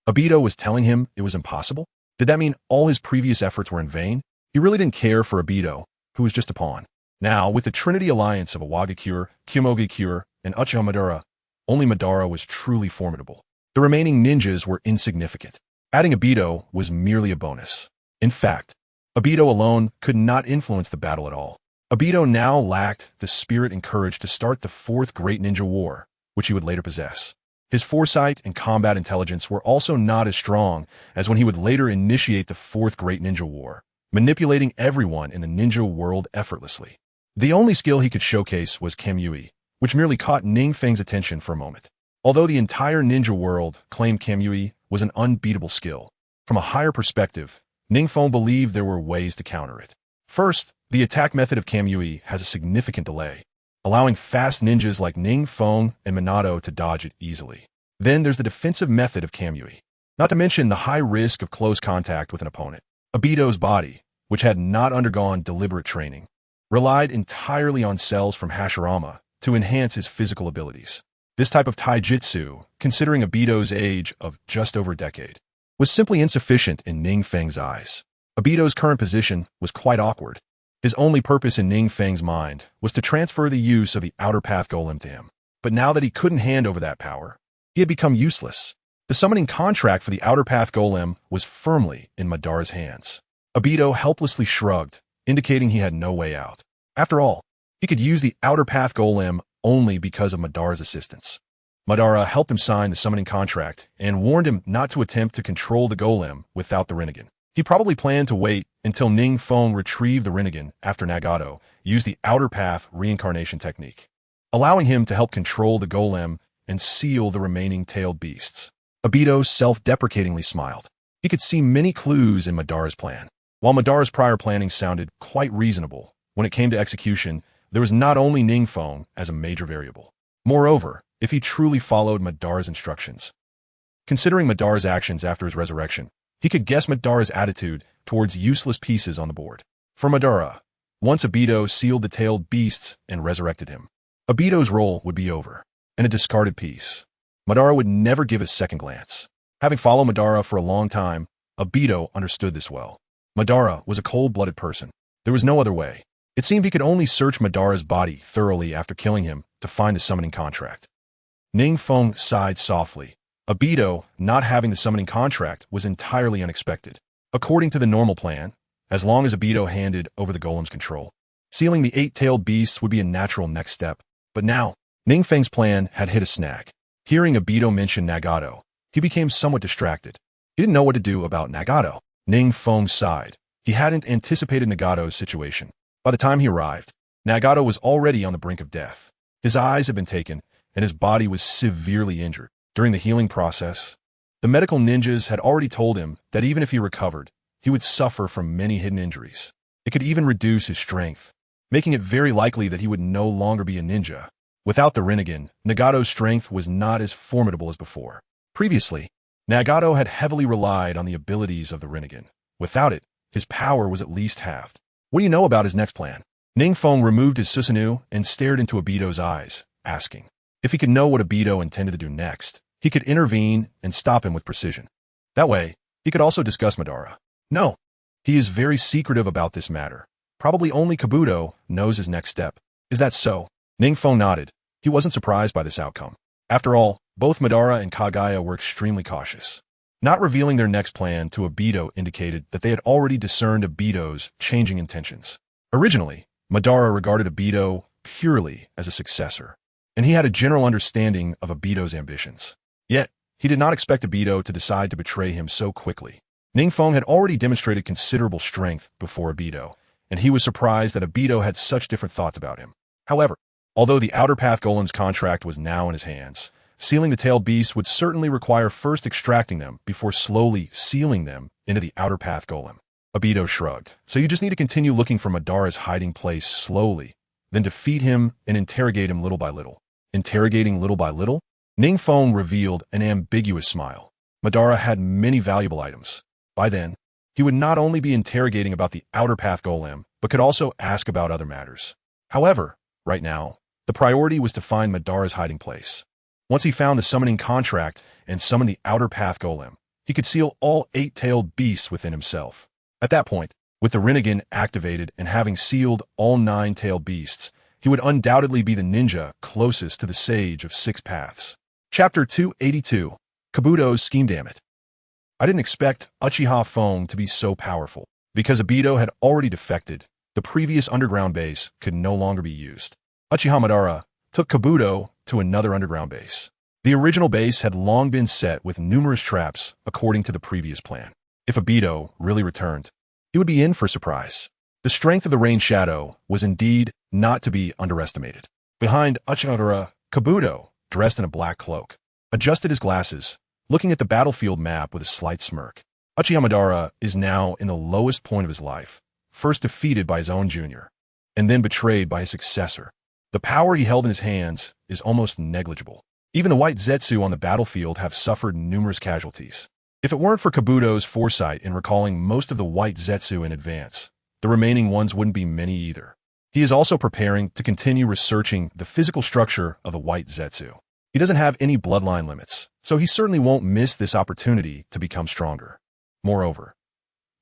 Obito was telling him it was impossible? Did that mean all his previous efforts were in vain? He really didn't care for Obito, who was just a pawn. Now, with the Trinity Alliance of Awagakure, Kyomogakure, and Uchiha Madara, only Madara was truly formidable. The remaining ninjas were insignificant. Adding Obito was merely a bonus. In fact, Obito alone could not influence the battle at all. Obito now lacked the spirit and courage to start the fourth great ninja war, which he would later possess. His foresight and combat intelligence were also not as strong as when he would later initiate the fourth great ninja war, manipulating everyone in the ninja world effortlessly. The only skill he could showcase was Kamui, which merely caught NingFeng's attention for a moment. Although the entire ninja world claimed Kamui was an unbeatable skill, from a higher perspective, NingFeng believed there were ways to counter it. First, the attack method of Kamui has a significant delay, allowing fast ninjas like NingFeng and Minato to dodge it easily. Then there's the defensive method of Kamui, not to mention the high risk of close contact with an opponent. Obito's body, which had not undergone deliberate training, relied entirely on cells from Hashirama to enhance his physical abilities. This type of taijutsu, considering Obito's age of just over a decade, was simply insufficient in NingFeng's eyes. Obito's current position was quite awkward. His only purpose in NingFeng's mind was to transfer the use of the Outer Path Golem to him. But now that he couldn't hand over that power, he had become useless. The summoning contract for the Outer Path Golem was firmly in Madara's hands. Obito helplessly shrugged, indicating he had no way out. After all, he could use the Outer Path Golem only because of Madara's assistance. Madara helped him sign the summoning contract and warned him not to attempt to control the golem without the Rinnegan. He probably planned to wait until NingFeng retrieved the Rinnegan after Nagato used the Outer Path reincarnation technique, allowing him to help control the golem and seal the remaining tailed beasts. Obito self-deprecatingly smiled. He could see many clues in Madara's plan. While Madara's prior planning sounded quite reasonable, when it came to execution, there was not only NingFeng as a major variable. Moreover, if he truly followed Madara's instructions, considering Madara's actions after his resurrection, he could guess Madara's attitude towards useless pieces on the board. For Madara, once Obito sealed the tailed beasts and resurrected him, Obito's role would be over, and a discarded piece. Madara would never give a second glance. Having followed Madara for a long time, Obito understood this well. Madara was a cold-blooded person. There was no other way. It seemed he could only search Madara's body thoroughly after killing him to find the summoning contract. NingFeng sighed softly. Obito not having the summoning contract was entirely unexpected. According to the normal plan, as long as Obito handed over the golem's control, sealing the 8-tailed beasts would be a natural next step. But now, NingFeng's plan had hit a snag. Hearing Obito mention Nagato, he became somewhat distracted. He didn't know what to do about Nagato. NingFeng sighed. He hadn't anticipated Nagato's situation. By the time he arrived, Nagato was already on the brink of death. His eyes had been taken, and his body was severely injured. During the healing process, the medical ninjas had already told him that even if he recovered, he would suffer from many hidden injuries. It could even reduce his strength, making it very likely that he would no longer be a ninja. Without the Rinnegan, Nagato's strength was not as formidable as before. Previously, Nagato had heavily relied on the abilities of the Rinnegan. Without it, his power was at least halved. What do you know about his next plan? NingFeng removed his Susanoo and stared into Obito's eyes, asking. If he could know what Obito intended to do next, he could intervene and stop him with precision. That way, he could also discuss Madara. No, he is very secretive about this matter. Probably only Kabuto knows his next step. Is that so? NingFeng nodded. He wasn't surprised by this outcome. After all, both Madara and Kagaya were extremely cautious. Not revealing their next plan to Obito indicated that they had already discerned Obito's changing intentions. Originally, Madara regarded Obito purely as a successor, and he had a general understanding of Obito's ambitions. Yet, he did not expect Obito to decide to betray him so quickly. NingFeng had already demonstrated considerable strength before Obito, and he was surprised that Obito had such different thoughts about him. However, although the Outer Path Golem's contract was now in his hands, sealing the tailed beasts would certainly require first extracting them before slowly sealing them into the Outer Path Golem. Obito shrugged. So you just need to continue looking for Madara's hiding place slowly, then defeat him and interrogate him little by little. Interrogating little by little? NingFeng revealed an ambiguous smile. Madara had many valuable items. By then, he would not only be interrogating about the Outer Path Golem, but could also ask about other matters. However, right now, the priority was to find Madara's hiding place. Once he found the summoning contract and summoned the Outer Path Golem, he could seal all 8-tailed beasts within himself. At that point, With the Rinnegan activated and having sealed all 9-tailed beasts, he would undoubtedly be the ninja closest to the Sage of Six Paths. Chapter 282. Kabuto's Scheme. Damn it. I didn't expect Uchiha Foam to be so powerful. Because Obito had already defected, the previous underground base could no longer be used. Uchiha Madara took Kabuto to another underground base. The original base had long been set with numerous traps according to the previous plan. If Obito really returned, he would be in for a surprise. The strength of the Rain Shadow was indeed not to be underestimated. Behind Uchiha Madara, Kabuto, dressed in a black cloak, adjusted his glasses, looking at the battlefield map with a slight smirk. Uchiha Madara is now in the lowest point of his life, first defeated by his own junior, and then betrayed by his successor. The power he held in his hands is almost negligible. Even the white Zetsu on the battlefield have suffered numerous casualties. If it weren't for Kabuto's foresight in recalling most of the white Zetsu in advance, the remaining ones wouldn't be many either. He is also preparing to continue researching the physical structure of the white Zetsu. He doesn't have any bloodline limits, so he certainly won't miss this opportunity to become stronger. Moreover,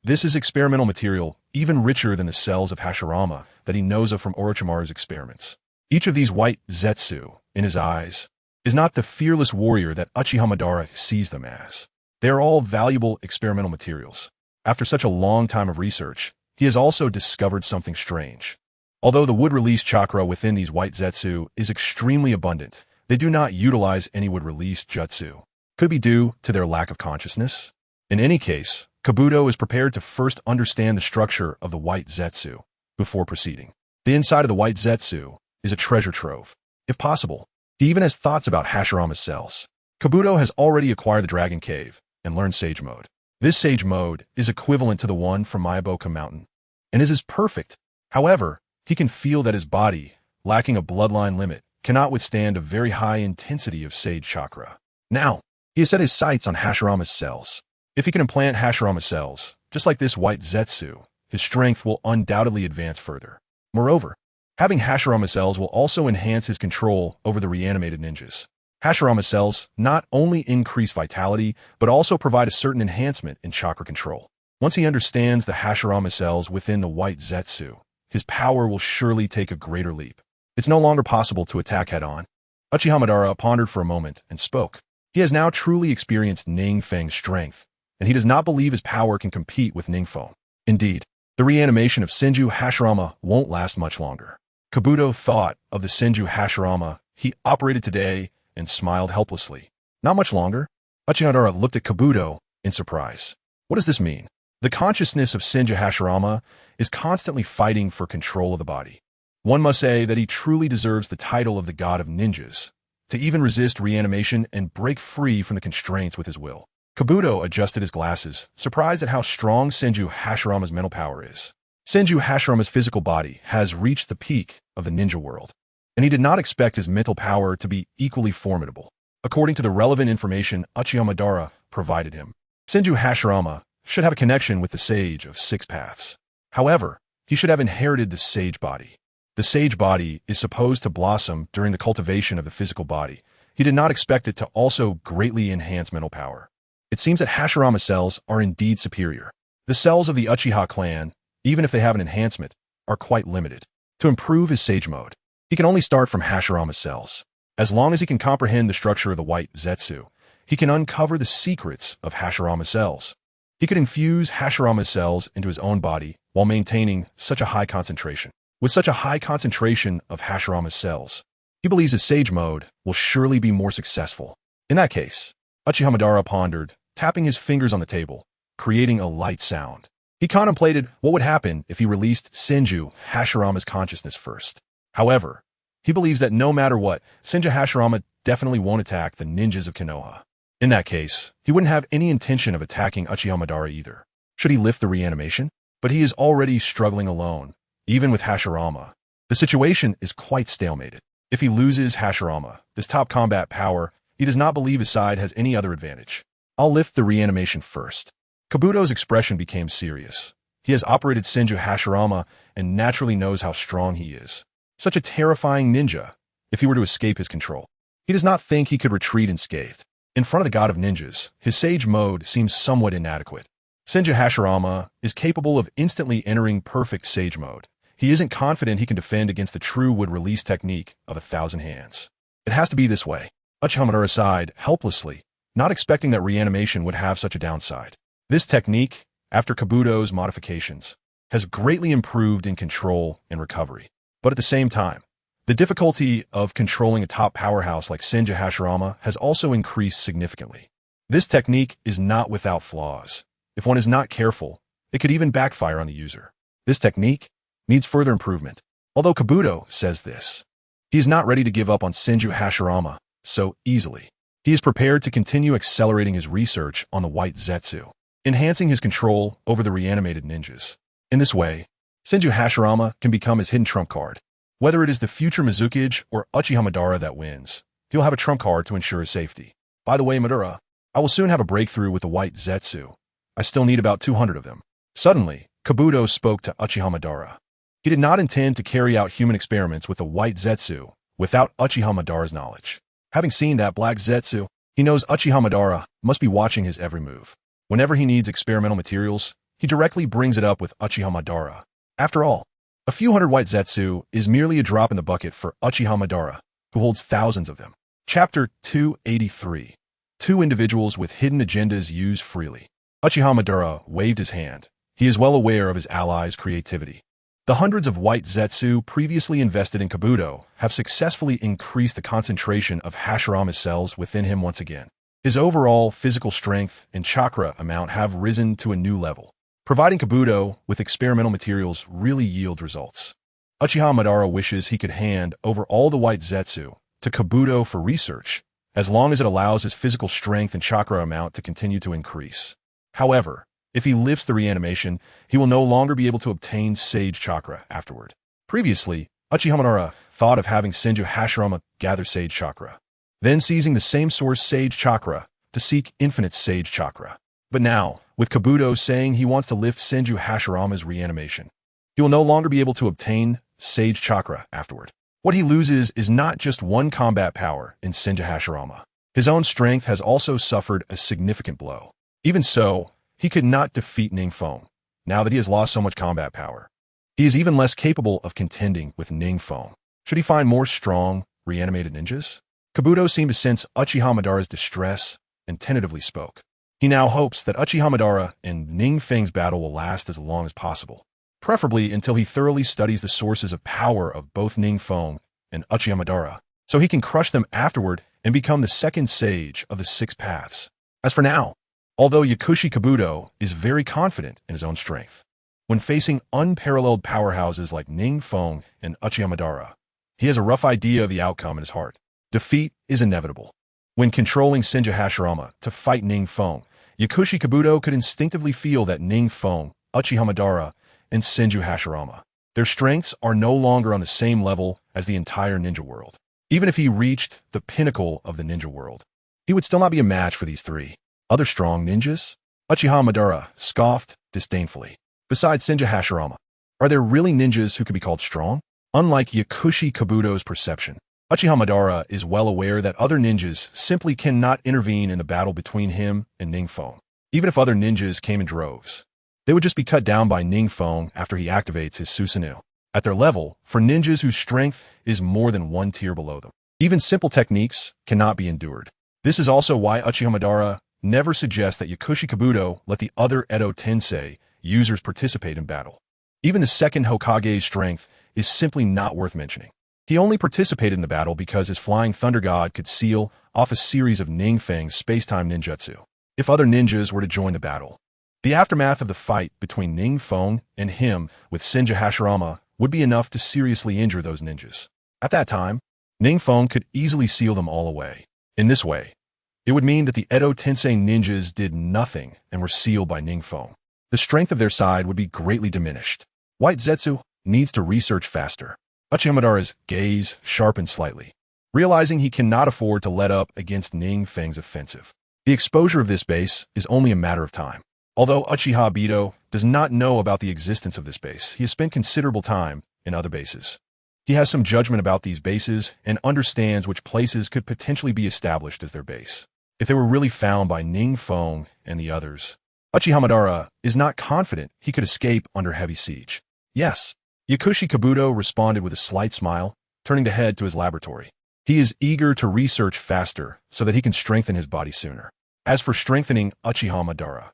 this is experimental material even richer than the cells of Hashirama that he knows of from Orochimaru's experiments. Each of these white Zetsu, in his eyes, is not the fearless warrior that Uchiha Madara sees them as. They are all valuable experimental materials. After such a long time of research, he has also discovered something strange. Although the wood-release chakra within these white Zetsu is extremely abundant, they do not utilize any wood-release jutsu. Could be due to their lack of consciousness. In any case, Kabuto is prepared to first understand the structure of the white Zetsu before proceeding. The inside of the white Zetsu is a treasure trove. If possible, he even has thoughts about Hashirama's cells. Kabuto has already acquired the Dragon Cave and learned Sage Mode. This Sage Mode is equivalent to the one from Myaboka Mountain, and is as perfect. However, he can feel that his body, lacking a bloodline limit, cannot withstand a very high intensity of Sage Chakra. Now, he has set his sights on Hashirama's cells. If he can implant Hashirama cells, just like this white Zetsu, his strength will undoubtedly advance further. Moreover, having Hashirama cells will also enhance his control over the reanimated ninjas. Hashirama cells not only increase vitality, but also provide a certain enhancement in chakra control. Once he understands the Hashirama cells within the white Zetsu, his power will surely take a greater leap. It's no longer possible to attack head-on. Uchiha Madara pondered for a moment and spoke. He has now truly experienced NingFeng's strength, and he does not believe his power can compete with NingFeng. Indeed, the reanimation of Senju Hashirama won't last much longer. Kabuto thought of the Senju Hashirama he operated today and smiled helplessly. Not much longer. Uchiha Madara looked at Kabuto in surprise. What does this mean? The consciousness of Senju Hashirama is constantly fighting for control of the body. One must say that he truly deserves the title of the god of ninjas, to even resist reanimation and break free from the constraints with his will. Kabuto adjusted his glasses, surprised at how strong Senju Hashirama's mental power is. Senju Hashirama's physical body has reached the peak of the ninja world, and he did not expect his mental power to be equally formidable. According to the relevant information Uchiha Madara provided him, Senju Hashirama should have a connection with the Sage of Six Paths. However, he should have inherited the Sage body. The Sage body is supposed to blossom during the cultivation of the physical body. He did not expect it to also greatly enhance mental power. It seems that Hashirama cells are indeed superior. The cells of the Uchiha clan, even if they have an enhancement, are quite limited. To improve his Sage Mode, he can only start from Hashirama cells. As long as he can comprehend the structure of the white Zetsu, he can uncover the secrets of Hashirama cells. He could infuse Hashirama cells into his own body while maintaining such a high concentration. With such a high concentration of Hashirama cells, he believes his Sage Mode will surely be more successful. In that case, Uchiha Madara pondered, tapping his fingers on the table, creating a light sound. He contemplated what would happen if he released Senju Hashirama's consciousness first. However, he believes that no matter what, Senju Hashirama definitely won't attack the ninjas of Konoha. In that case, he wouldn't have any intention of attacking Uchiha Madara either. Should he lift the reanimation? But he is already struggling alone. Even with Hashirama, the situation is quite stalemated. If he loses Hashirama, this top combat power, he does not believe his side has any other advantage. I'll lift the reanimation first. Kabuto's expression became serious. He has operated Senju Hashirama and naturally knows how strong he is. Such a terrifying ninja, if he were to escape his control. He does not think he could retreat unscathed. In front of the god of ninjas, his Sage Mode seems somewhat inadequate. Senju Hashirama is capable of instantly entering perfect sage mode. He isn't confident he can defend against the true would-release technique of 1,000 hands. It has to be this way. Uchiha sighed helplessly, not expecting that reanimation would have such a downside. This technique, after Kabuto's modifications, has greatly improved in control and recovery. But at the same time, the difficulty of controlling a top powerhouse like Senju Hashirama has also increased significantly. This technique is not without flaws. If one is not careful, it could even backfire on the user. This technique needs further improvement. Although Kabuto says this, he is not ready to give up on Senju Hashirama so easily. He is prepared to continue accelerating his research on the White Zetsu, enhancing his control over the reanimated ninjas. In this way, Senju Hashirama can become his hidden trump card. Whether it is the future Mizukage or Uchiha Madara that wins, he'll have a trump card to ensure his safety. By the way, Madara, I will soon have a breakthrough with the White Zetsu. I still need about 200 of them. Suddenly, Kabuto spoke to Uchiha Madara. He did not intend to carry out human experiments with the White Zetsu without Uchiha Madara's knowledge. Having seen that Black Zetsu, he knows Uchiha Madara must be watching his every move. Whenever he needs experimental materials, he directly brings it up with Uchiha Madara. After all, a few hundred White Zetsu is merely a drop in the bucket for Uchiha Madara, who holds thousands of them. Chapter 283. Two individuals with hidden agendas use freely. Uchiha Madara waved his hand. He is well aware of his allies' creativity. The hundreds of White Zetsu previously invested in Kabuto have successfully increased the concentration of Hashirama's cells within him once again. His overall physical strength and chakra amount have risen to a new level. Providing Kabuto with experimental materials really yield results. Uchiha Madara wishes he could hand over all the White Zetsu to Kabuto for research, as long as it allows his physical strength and chakra amount to continue to increase. However, if he lifts the reanimation, he will no longer be able to obtain Sage Chakra afterward. Previously, Uchiha Madara thought of having Senju Hashirama gather Sage Chakra, then seizing the same source Sage Chakra to seek infinite Sage Chakra. But now, with Kabuto saying he wants to lift Senju Hashirama's reanimation, he will no longer be able to obtain Sage Chakra afterward. What he loses is not just one combat power in Senju Hashirama. His own strength has also suffered a significant blow. Even so, he could not defeat NingFeng, now that he has lost so much combat power. He is even less capable of contending with NingFeng. Should he find more strong, reanimated ninjas? Kabuto seemed to sense Uchiha Madara's distress and tentatively spoke. He now hopes that Uchiha Madara and NingFeng's battle will last as long as possible, preferably until he thoroughly studies the sources of power of both NingFeng and Uchiha Madara, so he can crush them afterward and become the second sage of the Six Paths. As for now, although Yakushi Kabuto is very confident in his own strength, when facing unparalleled powerhouses like NingFeng and Uchiha Madara, he has a rough idea of the outcome in his heart. Defeat is inevitable. When controlling Senju Hashirama to fight NingFeng, Yakushi Kabuto could instinctively feel that NingFeng, Uchiha Madara, and Senju Hashirama, their strengths are no longer on the same level as the entire ninja world. Even if he reached the pinnacle of the ninja world, he would still not be a match for these three other strong ninjas? Uchiha Madara scoffed disdainfully. Besides Senju Hashirama, are there really ninjas who could be called strong? Unlike Yakushi Kabuto's perception, Uchiha Madara is well aware that other ninjas simply cannot intervene in the battle between him and NingFeng. Even if other ninjas came in droves, they would just be cut down by NingFeng after he activates his Susanoo. At their level, for ninjas whose strength is more than one tier below them, even simple techniques cannot be endured. This is also why Uchiha Madara never suggests that Yakushi Kabuto let the other Edo Tensei users participate in battle. Even the second Hokage's strength is simply not worth mentioning. He only participated in the battle because his Flying Thunder God could seal off a series of NingFeng's space-time ninjutsu. If other ninjas were to join the battle, the aftermath of the fight between NingFeng and him with Senju Hashirama would be enough to seriously injure those ninjas. At that time, NingFeng could easily seal them all away. In this way, it would mean that the Edo Tensei ninjas did nothing and were sealed by NingFeng. The strength of their side would be greatly diminished. White Zetsu needs to research faster. Uchiha Madara's gaze sharpened slightly, realizing he cannot afford to let up against NingFeng's offensive. The exposure of this base is only a matter of time. Although Uchiha Bito does not know about the existence of this base, he has spent considerable time in other bases. He has some judgment about these bases and understands which places could potentially be established as their base. If they were really found by NingFeng and the others, Uchiha Madara is not confident he could escape under heavy siege. Yes. Yakushi Kabuto responded with a slight smile, turning to head to his laboratory. He is eager to research faster so that he can strengthen his body sooner. As for strengthening Uchiha Madara,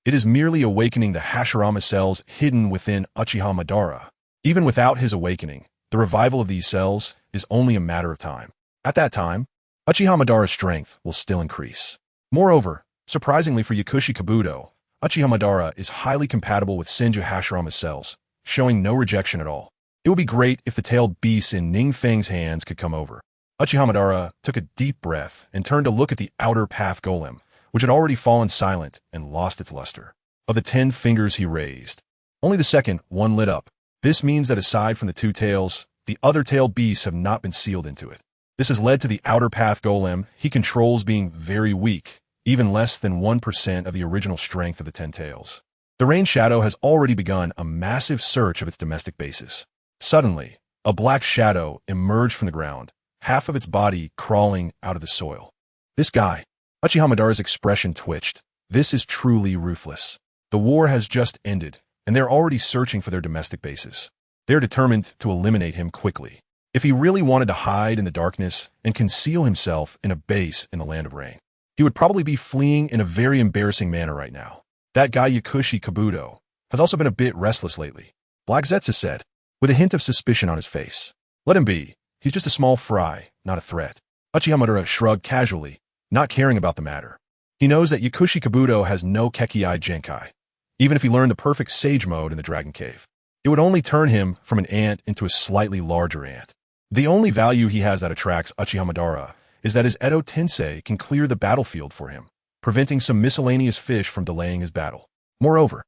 it is merely awakening the Hashirama cells hidden within Uchiha Madara. Even without his awakening, the revival of these cells is only a matter of time. At that time, Uchiha Madara's strength will still increase. Moreover, surprisingly for Yakushi Kabuto, Uchiha Madara is highly compatible with Senju Hashirama cells, showing no rejection at all. It would be great if the tailed beasts in NingFeng's hands could come over. Uchiha Madara took a deep breath and turned to look at the outer path golem, which had already fallen silent and lost its luster. Of the 10 fingers he raised, only the second one lit up. This means that aside from the 2 tails, the other tailed beasts have not been sealed into it. This has led to the outer path golem he controls being very weak, even less than 1% of the original strength of the 10 tails. The Rain Shadow has already begun a massive search of its domestic bases. Suddenly, a black shadow emerged from the ground, half of its body crawling out of the soil. This guy. Uchiha Madara's expression twitched. This is truly ruthless. The war has just ended, and they're already searching for their domestic bases. They're determined to eliminate him quickly. If he really wanted to hide in the darkness and conceal himself in a base in the Land of Rain, he would probably be fleeing in a very embarrassing manner right now. That guy Yakushi Kabuto has also been a bit restless lately, Black Zetsu said, with a hint of suspicion on his face. Let him be. He's just a small fry, not a threat. Uchiha Madara shrugged casually, not caring about the matter. He knows that Yakushi Kabuto has no Kekkei Genkai. Even if he learned the perfect Sage Mode in the Dragon Cave, it would only turn him from an ant into a slightly larger ant. The only value he has that attracts Uchiha Madara is that his Edo Tensei can clear the battlefield for him, preventing some miscellaneous fish from delaying his battle. Moreover,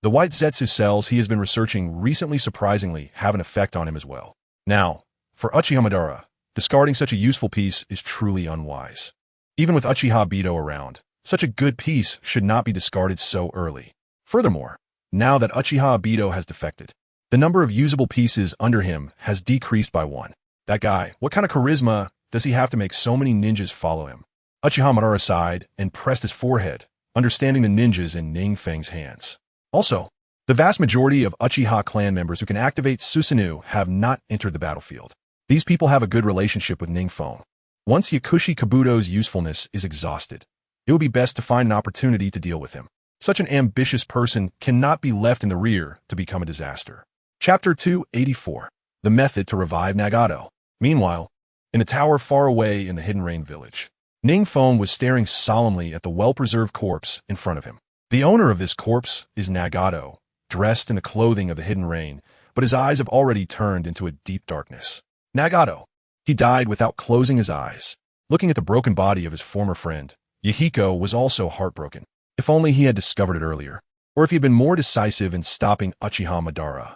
the white Zetsu cells he has been researching recently surprisingly have an effect on him as well. Now, for Uchiha Madara, discarding such a useful piece is truly unwise. Even with Uchiha Bito around, such a good piece should not be discarded so early. Furthermore, now that Uchiha Bito has defected, the number of usable pieces under him has decreased by 1. That guy, what kind of charisma does he have to make so many ninjas follow him? Uchiha Madara sighed and pressed his forehead, understanding the ninjas in NingFeng's hands. Also, the vast majority of Uchiha clan members who can activate Susanoo have not entered the battlefield. These people have a good relationship with NingFeng. Once Yakushi Kabuto's usefulness is exhausted, it would be best to find an opportunity to deal with him. Such an ambitious person cannot be left in the rear to become a disaster. Chapter 284. The Method to Revive Nagato. Meanwhile, in a tower far away in the Hidden Rain village, NingFeng was staring solemnly at the well-preserved corpse in front of him. The owner of this corpse is Nagato, dressed in the clothing of the Hidden Rain, but his eyes have already turned into a deep darkness. Nagato. He died without closing his eyes. Looking at the broken body of his former friend, Yahiko was also heartbroken. If only he had discovered it earlier, or if he had been more decisive in stopping Uchiha Madara.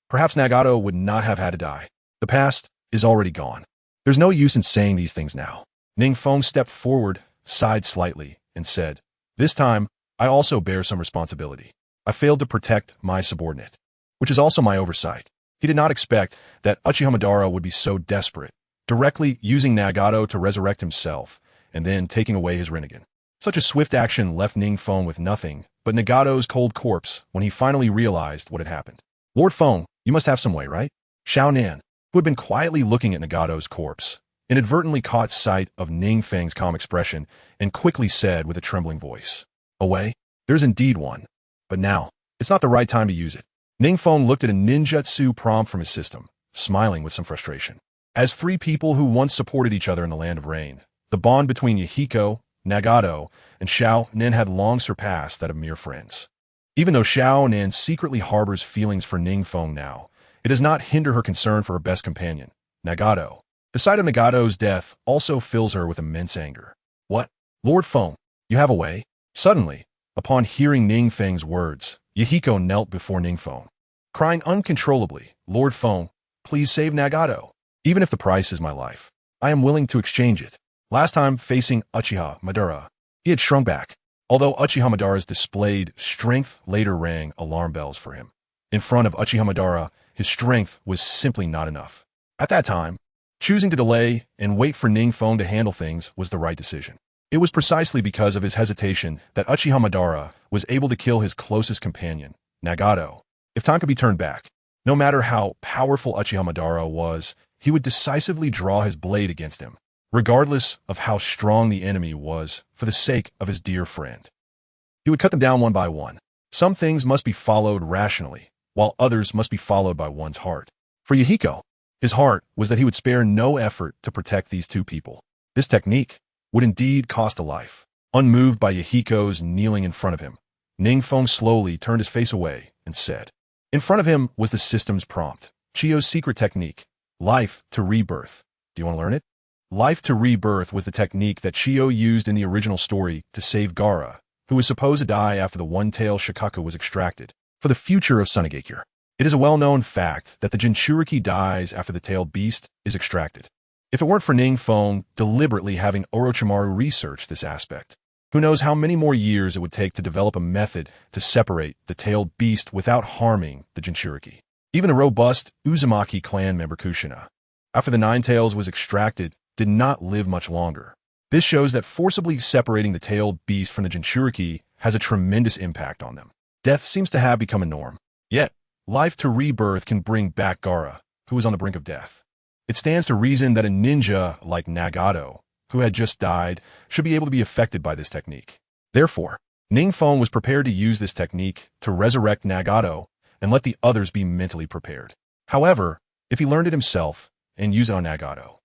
Perhaps Nagato would not have had to die. The past is already gone. There's no use in saying these things now. NingFeng stepped forward, sighed slightly, and said, "This time, I also bear some responsibility. I failed to protect my subordinate, which is also my oversight." He did not expect that Uchiha Madara would be so desperate, directly using Nagato to resurrect himself, and then taking away his Rinnegan. Such a swift action left NingFeng with nothing but Nagato's cold corpse when he finally realized what had happened. "Lord Feng, you must have some way, right?" Xiao Nan, who had been quietly looking at Nagato's corpse, inadvertently caught sight of NingFeng's calm expression and quickly said with a trembling voice, "A way? There's indeed one. But now, it's not the right time to use it." NingFeng looked at a ninjutsu prompt from his system, smiling with some frustration. As 3 people who once supported each other in the Land of Rain, the bond between Yahiko, Nagato, and Xiao Nen had long surpassed that of mere friends. Even though Xiao Nen secretly harbors feelings for NingFeng now, it does not hinder her concern for her best companion, Nagato. The sight of Nagato's death also fills her with immense anger. "What? Lord Feng, you have a way?" Suddenly, upon hearing NingFeng's words, Yahiko knelt before NingFeng, crying uncontrollably, "Lord Feng, please save Nagato. Even if the price is my life, I am willing to exchange it." Last time facing Uchiha Madara, he had shrunk back, although Uchiha Madara's displayed strength later rang alarm bells for him. In front of Uchiha Madara, his strength was simply not enough. At that time, choosing to delay and wait for NingFeng to handle things was the right decision. It was precisely because of his hesitation that Uchiha Madara was able to kill his closest companion, Nagato. If time could be turned back, no matter how powerful Uchiha Madara was, he would decisively draw his blade against him, regardless of how strong the enemy was, for the sake of his dear friend. He would cut them down one by one. Some things must be followed rationally, while others must be followed by one's heart. For Yahiko, his heart was that he would spare no effort to protect these two people. This technique would indeed cost a life. Unmoved by Yahiko's kneeling in front of him, NingFeng slowly turned his face away and said. In front of him was the system's prompt, Chiyo's secret technique, Life to Rebirth. Do you want to learn it? Life to Rebirth was the technique that Chiyo used in the original story to save Gaara, who was supposed to die after the one-tailed Shikaku was extracted, for the future of Sunigakure. It is a well-known fact that the Jinchuriki dies after the tailed beast is extracted. If it weren't for NingFeng deliberately having Orochimaru research this aspect, who knows how many more years it would take to develop a method to separate the tailed beast without harming the Jinchuriki. Even a robust Uzumaki clan member Kushina, after the Nine Tails was extracted, did not live much longer. This shows that forcibly separating the tailed beast from the Jinchuriki has a tremendous impact on them. Death seems to have become a norm. Yet, Life to Rebirth can bring back Gaara, who is on the brink of death. It stands to reason that a ninja like Nagato, who had just died, should be able to be affected by this technique. Therefore, NingFeng was prepared to use this technique to resurrect Nagato and let the others be mentally prepared. However, if he learned it himself and used it on Nagato,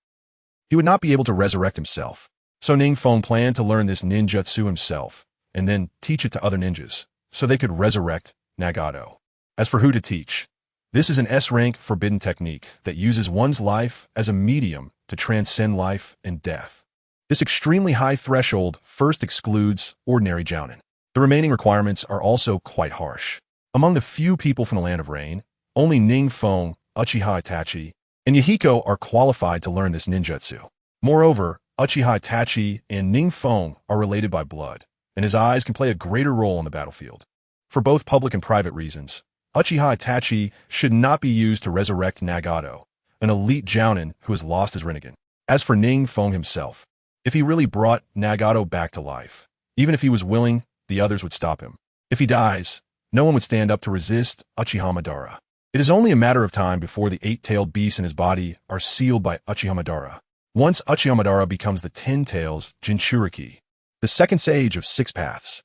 he would not be able to resurrect himself. So NingFeng planned to learn this ninjutsu himself and then teach it to other ninjas so they could resurrect Nagato. As for who to teach, this is an S-rank forbidden technique that uses one's life as a medium to transcend life and death. This extremely high threshold first excludes ordinary jounin. The remaining requirements are also quite harsh. Among the few people from the Land of Rain, only NingFeng, Uchiha Itachi, and Yahiko are qualified to learn this ninjutsu. Moreover, Uchiha Itachi and NingFeng are related by blood, and his eyes can play a greater role on the battlefield. For both public and private reasons, Uchiha Itachi should not be used to resurrect Nagato, an elite jounin who has lost his Rinnegan. As for NingFeng himself, if he really brought Nagato back to life, even if he was willing, the others would stop him. If he dies, no one would stand up to resist Uchiha Madara. It is only a matter of time before the eight-tailed beasts in his body are sealed by Uchiha Madara. Once Uchiha Madara becomes the 10 tails Jinchuriki, the second sage of 6 paths,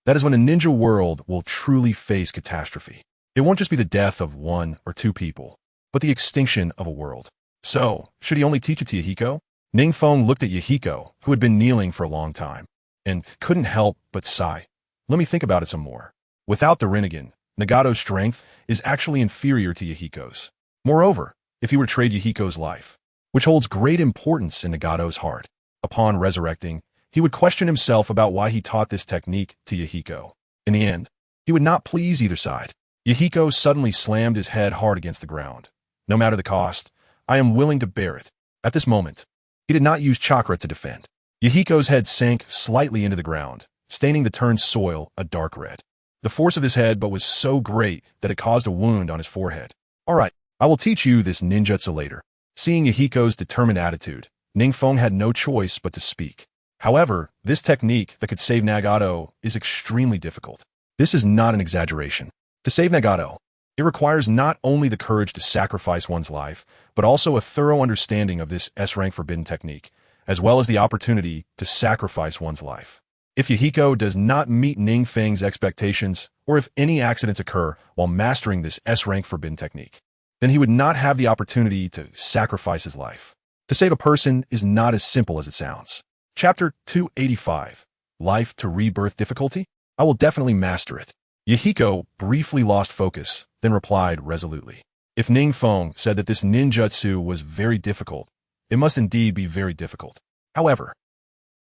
that is when the ninja world will truly face catastrophe. It won't just be the death of 1 or 2 people, but the extinction of a world. So, should he only teach it to Yahiko? NingFeng looked at Yahiko, who had been kneeling for a long time, and couldn't help but sigh. Let me think about it some more. Without the Rinnegan, Nagato's strength is actually inferior to Yahiko's. Moreover, if he were to trade Yahiko's life, which holds great importance in Nagato's heart, upon resurrecting, he would question himself about why he taught this technique to Yahiko. In the end, he would not please either side. Yahiko suddenly slammed his head hard against the ground. No matter the cost, I am willing to bear it. At this moment, he did not use chakra to defend. Yahiko's head sank slightly into the ground, staining the turned soil a dark red. The force of his head was so great that it caused a wound on his forehead. All right, I will teach you this ninjutsu later. Seeing Yahiko's determined attitude, NingFeng had no choice but to speak. However, this technique that could save Nagato is extremely difficult. This is not an exaggeration. To save Nagato, it requires not only the courage to sacrifice one's life, but also a thorough understanding of this S-rank forbidden technique, as well as the opportunity to sacrifice one's life. If Yahiko does not meet NingFeng's expectations, or if any accidents occur while mastering this S-rank forbidden technique, then he would not have the opportunity to sacrifice his life. To save a person is not as simple as it sounds. Chapter 285, Life to Rebirth Difficulty? I will definitely master it. Yahiko briefly lost focus, then replied resolutely. If NingFeng said that this ninjutsu was very difficult, it must indeed be very difficult. However,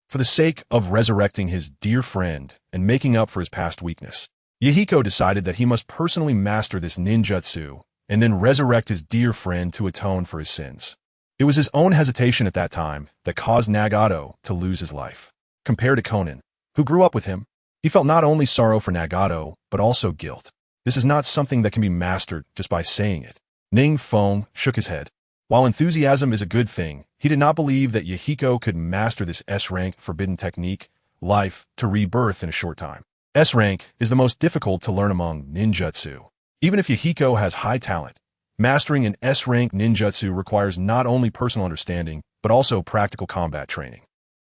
for the sake of resurrecting his dear friend and making up for his past weakness, Yahiko decided that he must personally master this ninjutsu and then resurrect his dear friend to atone for his sins. It was his own hesitation at that time that caused Nagato to lose his life. Compared to Konan, who grew up with him, he felt not only sorrow for Nagato, but also guilt. This is not something that can be mastered just by saying it. NingFeng shook his head. While enthusiasm is a good thing, he did not believe that Yahiko could master this S-rank forbidden technique life to rebirth in a short time. S rank is the most difficult to learn among ninjutsu. Even if Yahiko has high talent, mastering an S rank ninjutsu requires not only personal understanding, but also practical combat training,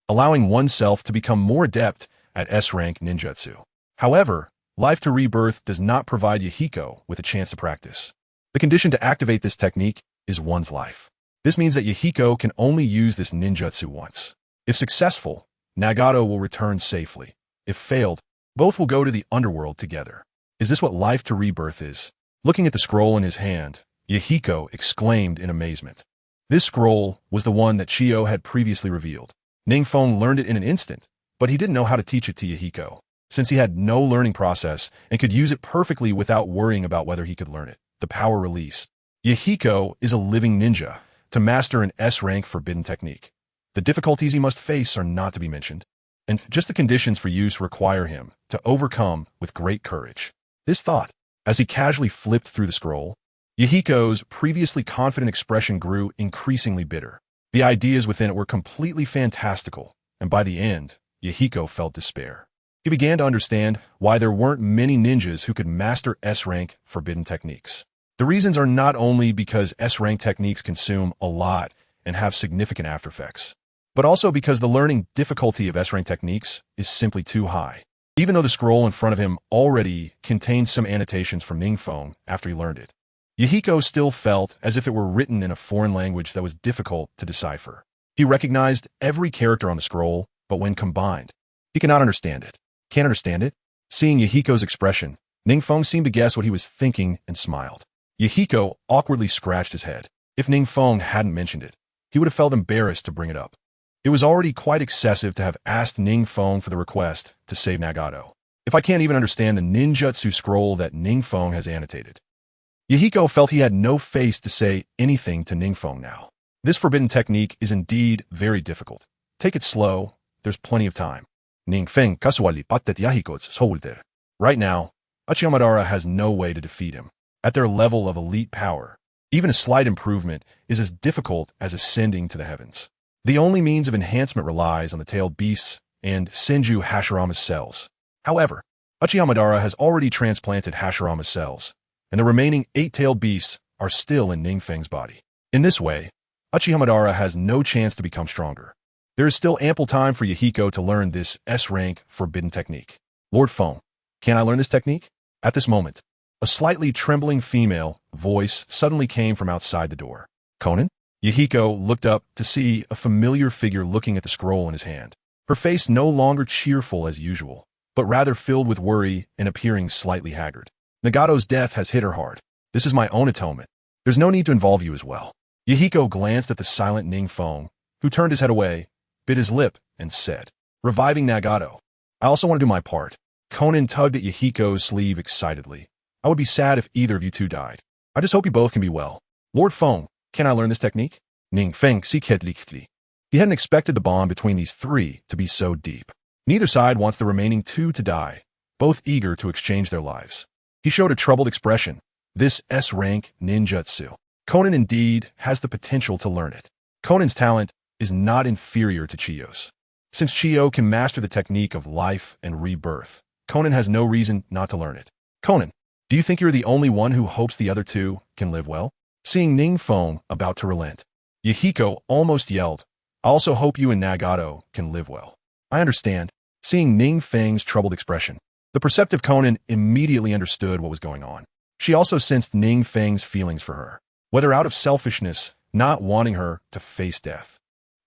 allowing oneself to become more adept at S rank ninjutsu. However, life to rebirth does not provide Yahiko with a chance to practice. The condition to activate this technique is one's life. This means that Yahiko can only use this ninjutsu once. If successful, Nagato will return safely. If failed, both will go to the underworld together. Is this what life to rebirth is? Looking at the scroll in his hand, Yahiko exclaimed in amazement. This scroll was the one that Chiyo had previously revealed. NingFeng learned it in an instant, but he didn't know how to teach it to Yahiko, since he had no learning process and could use it perfectly without worrying about whether he could learn it. The power release. Yahiko is a living ninja to master an S-rank forbidden technique. The difficulties he must face are not to be mentioned, and just the conditions for use require him to overcome with great courage. This thought, as he casually flipped through the scroll, Yahiko's previously confident expression grew increasingly bitter. The ideas within it were completely fantastical, and by the end, Yahiko felt despair. He began to understand why there weren't many ninjas who could master S-rank forbidden techniques. The reasons are not only because S-rank techniques consume a lot and have significant aftereffects, but also because the learning difficulty of S-rank techniques is simply too high. Even though the scroll in front of him already contained some annotations from NingFeng after he learned it, Yahiko still felt as if it were written in a foreign language that was difficult to decipher. He recognized every character on the scroll, but when combined, he cannot understand it. Can't understand it? Seeing Yahiko's expression, NingFeng seemed to guess what he was thinking and smiled. Yahiko awkwardly scratched his head. If NingFeng hadn't mentioned it, he would have felt embarrassed to bring it up. It was already quite excessive to have asked NingFeng for the request to save Nagato. If I can't even understand the ninjutsu scroll that NingFeng has annotated. Yahiko felt he had no face to say anything to NingFeng now. This forbidden technique is indeed very difficult. Take it slow, there's plenty of time. NingFeng kasuali pattet Yahiko's solder. Right now, Orochimaru has no way to defeat him. At their level of elite power, even a slight improvement is as difficult as ascending to the heavens. The only means of enhancement relies on the tailed beasts and Senju Hashirama's cells. However, Orochimaru has already transplanted Hashirama's cells, and the remaining 8-tailed beasts are still in NingFeng's body. In this way, Orochimaru has no chance to become stronger. There is still ample time for Yahiko to learn this S-rank forbidden technique. Lord Feng, can I learn this technique? At this moment, a slightly trembling female voice suddenly came from outside the door. Conan? Yahiko looked up to see a familiar figure looking at the scroll in his hand. Her face no longer cheerful as usual, but rather filled with worry and appearing slightly haggard. Nagato's death has hit her hard. This is my own atonement. There's no need to involve you as well. Yahiko glanced at the silent NingFeng, who turned his head away, bit his lip, and said, reviving Nagato. I also want to do my part. Conan tugged at Yahiko's sleeve excitedly. I would be sad if either of you two died. I just hope you both can be well. Lord Feng, can I learn this technique? NingFeng sikhetlichtli. He hadn't expected the bond between these three to be so deep. Neither side wants the remaining two to die, both eager to exchange their lives. He showed a troubled expression. This S-rank ninjutsu. Conan indeed has the potential to learn it. Conan's talent is not inferior to Chiyo's. Since Chiyo can master the technique of life and rebirth, Conan has no reason not to learn it. Conan, do you think you're the only one who hopes the other two can live well? Seeing NingFeng about to relent, Yahiko almost yelled, I also hope you and Nagato can live well. I understand. Seeing NingFeng's troubled expression, the perceptive Conan immediately understood what was going on. She also sensed NingFeng's feelings for her, whether out of selfishness, not wanting her to face death,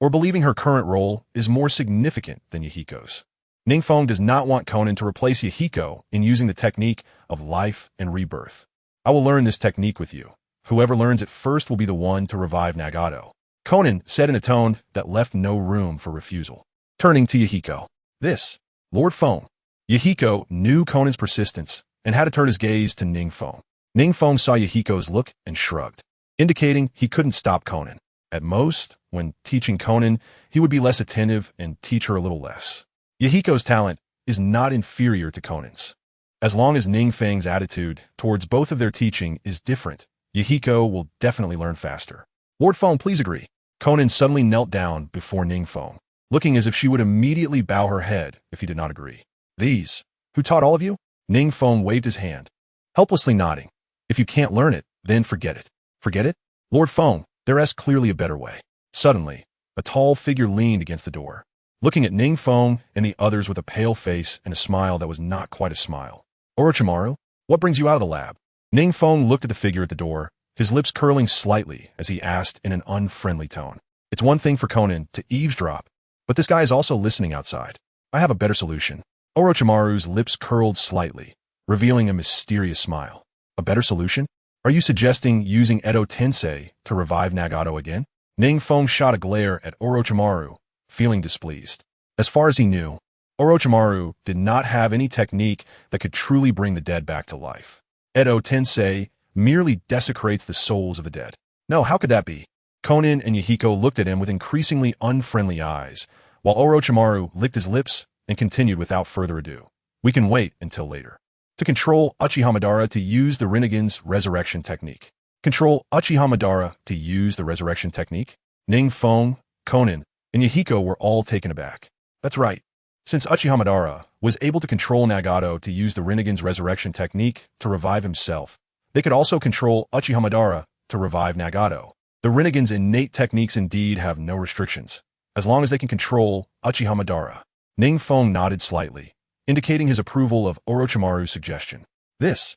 or believing her current role is more significant than Yahiko's. NingFeng does not want Conan to replace Yahiko in using the technique of life and rebirth. I will learn this technique with you. Whoever learns it first will be the one to revive Nagato. Conan said in a tone that left no room for refusal. Turning to Yahiko. This, Lord Feng. Yahiko knew Conan's persistence and had to turn his gaze to NingFeng. NingFeng saw Yahiko's look and shrugged, indicating he couldn't stop Conan. At most, when teaching Conan, he would be less attentive and teach her a little less. Yahiko's talent is not inferior to Conan's. As long as NingFeng's attitude towards both of their teaching is different, Yahiko will definitely learn faster. Lord Feng, please agree. Conan suddenly knelt down before NingFeng. looking as if she would immediately bow her head if he did not agree. These, who taught all of you? NingFeng waved his hand, helplessly nodding. If you can't learn it, then forget it. Forget it? Lord Feng, there's clearly a better way. Suddenly, a tall figure leaned against the door, looking at NingFeng and the others with a pale face and a smile that was not quite a smile. Orochimaru, what brings you out of the lab? NingFeng looked at the figure at the door, his lips curling slightly as he asked in an unfriendly tone. It's one thing for Conan to eavesdrop, but this guy is also listening outside. I have a better solution. Orochimaru's lips curled slightly, revealing a mysterious smile. A better solution? Are you suggesting using Edo Tensei to revive Nagato again? NingFeng shot a glare at Orochimaru, feeling displeased. As far as he knew, Orochimaru did not have any technique that could truly bring the dead back to life. Edo Tensei merely desecrates the souls of the dead. No, how could that be? Conan and Yahiko looked at him with increasingly unfriendly eyes, while Orochimaru licked his lips and continued without further ado. We can wait until later. To control Uchiha Madara to use the Rinnegan's resurrection technique. Control Uchiha Madara to use the resurrection technique? NingFeng, Conan, and Yahiko were all taken aback. That's right. Since Uchiha Madara was able to control Nagato to use the Rinnegan's resurrection technique to revive himself, they could also control Uchiha Madara to revive Nagato. The Rinnegan's innate techniques indeed have no restrictions, as long as they can control Uchiha Madara. NingFeng nodded slightly, indicating his approval of Orochimaru's suggestion. This,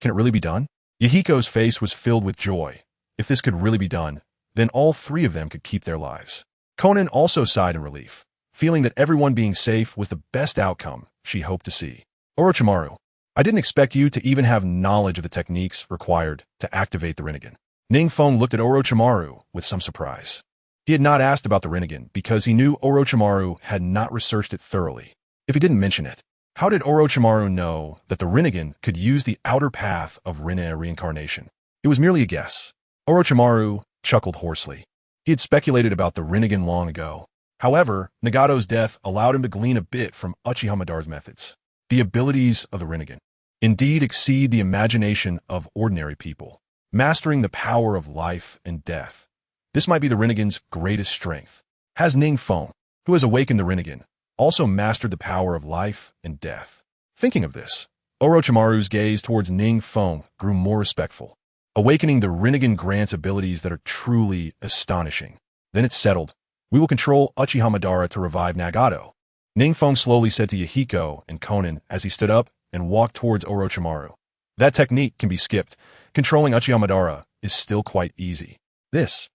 can it really be done? Yahiko's face was filled with joy. If this could really be done, then all three of them could keep their lives. Conan also sighed in relief, feeling that everyone being safe was the best outcome she hoped to see. Orochimaru, I didn't expect you to even have knowledge of the techniques required to activate the Rinnegan. NingFeng looked at Orochimaru with some surprise. He had not asked about the Rinnegan because he knew Orochimaru had not researched it thoroughly. If he didn't mention it, how did Orochimaru know that the Rinnegan could use the outer path of Rinne reincarnation? It was merely a guess. Orochimaru chuckled hoarsely. He had speculated about the Rinnegan long ago. However, Nagato's death allowed him to glean a bit from Uchiha Madara's methods. The abilities of the Rinnegan indeed exceed the imagination of ordinary people, mastering the power of life and death. This might be the Rinnegan's greatest strength. Has NingFeng, who has awakened the Rinnegan, also mastered the power of life and death? Thinking of this, Orochimaru's gaze towards NingFeng grew more respectful. Awakening the Rinnegan grants abilities that are truly astonishing. Then it settled. We will control Uchiha Madara to revive Nagato. NingFeng slowly said to Yahiko and Conan as he stood up and walked towards Orochimaru. That technique can be skipped. Controlling Uchiha Madara is still quite easy. This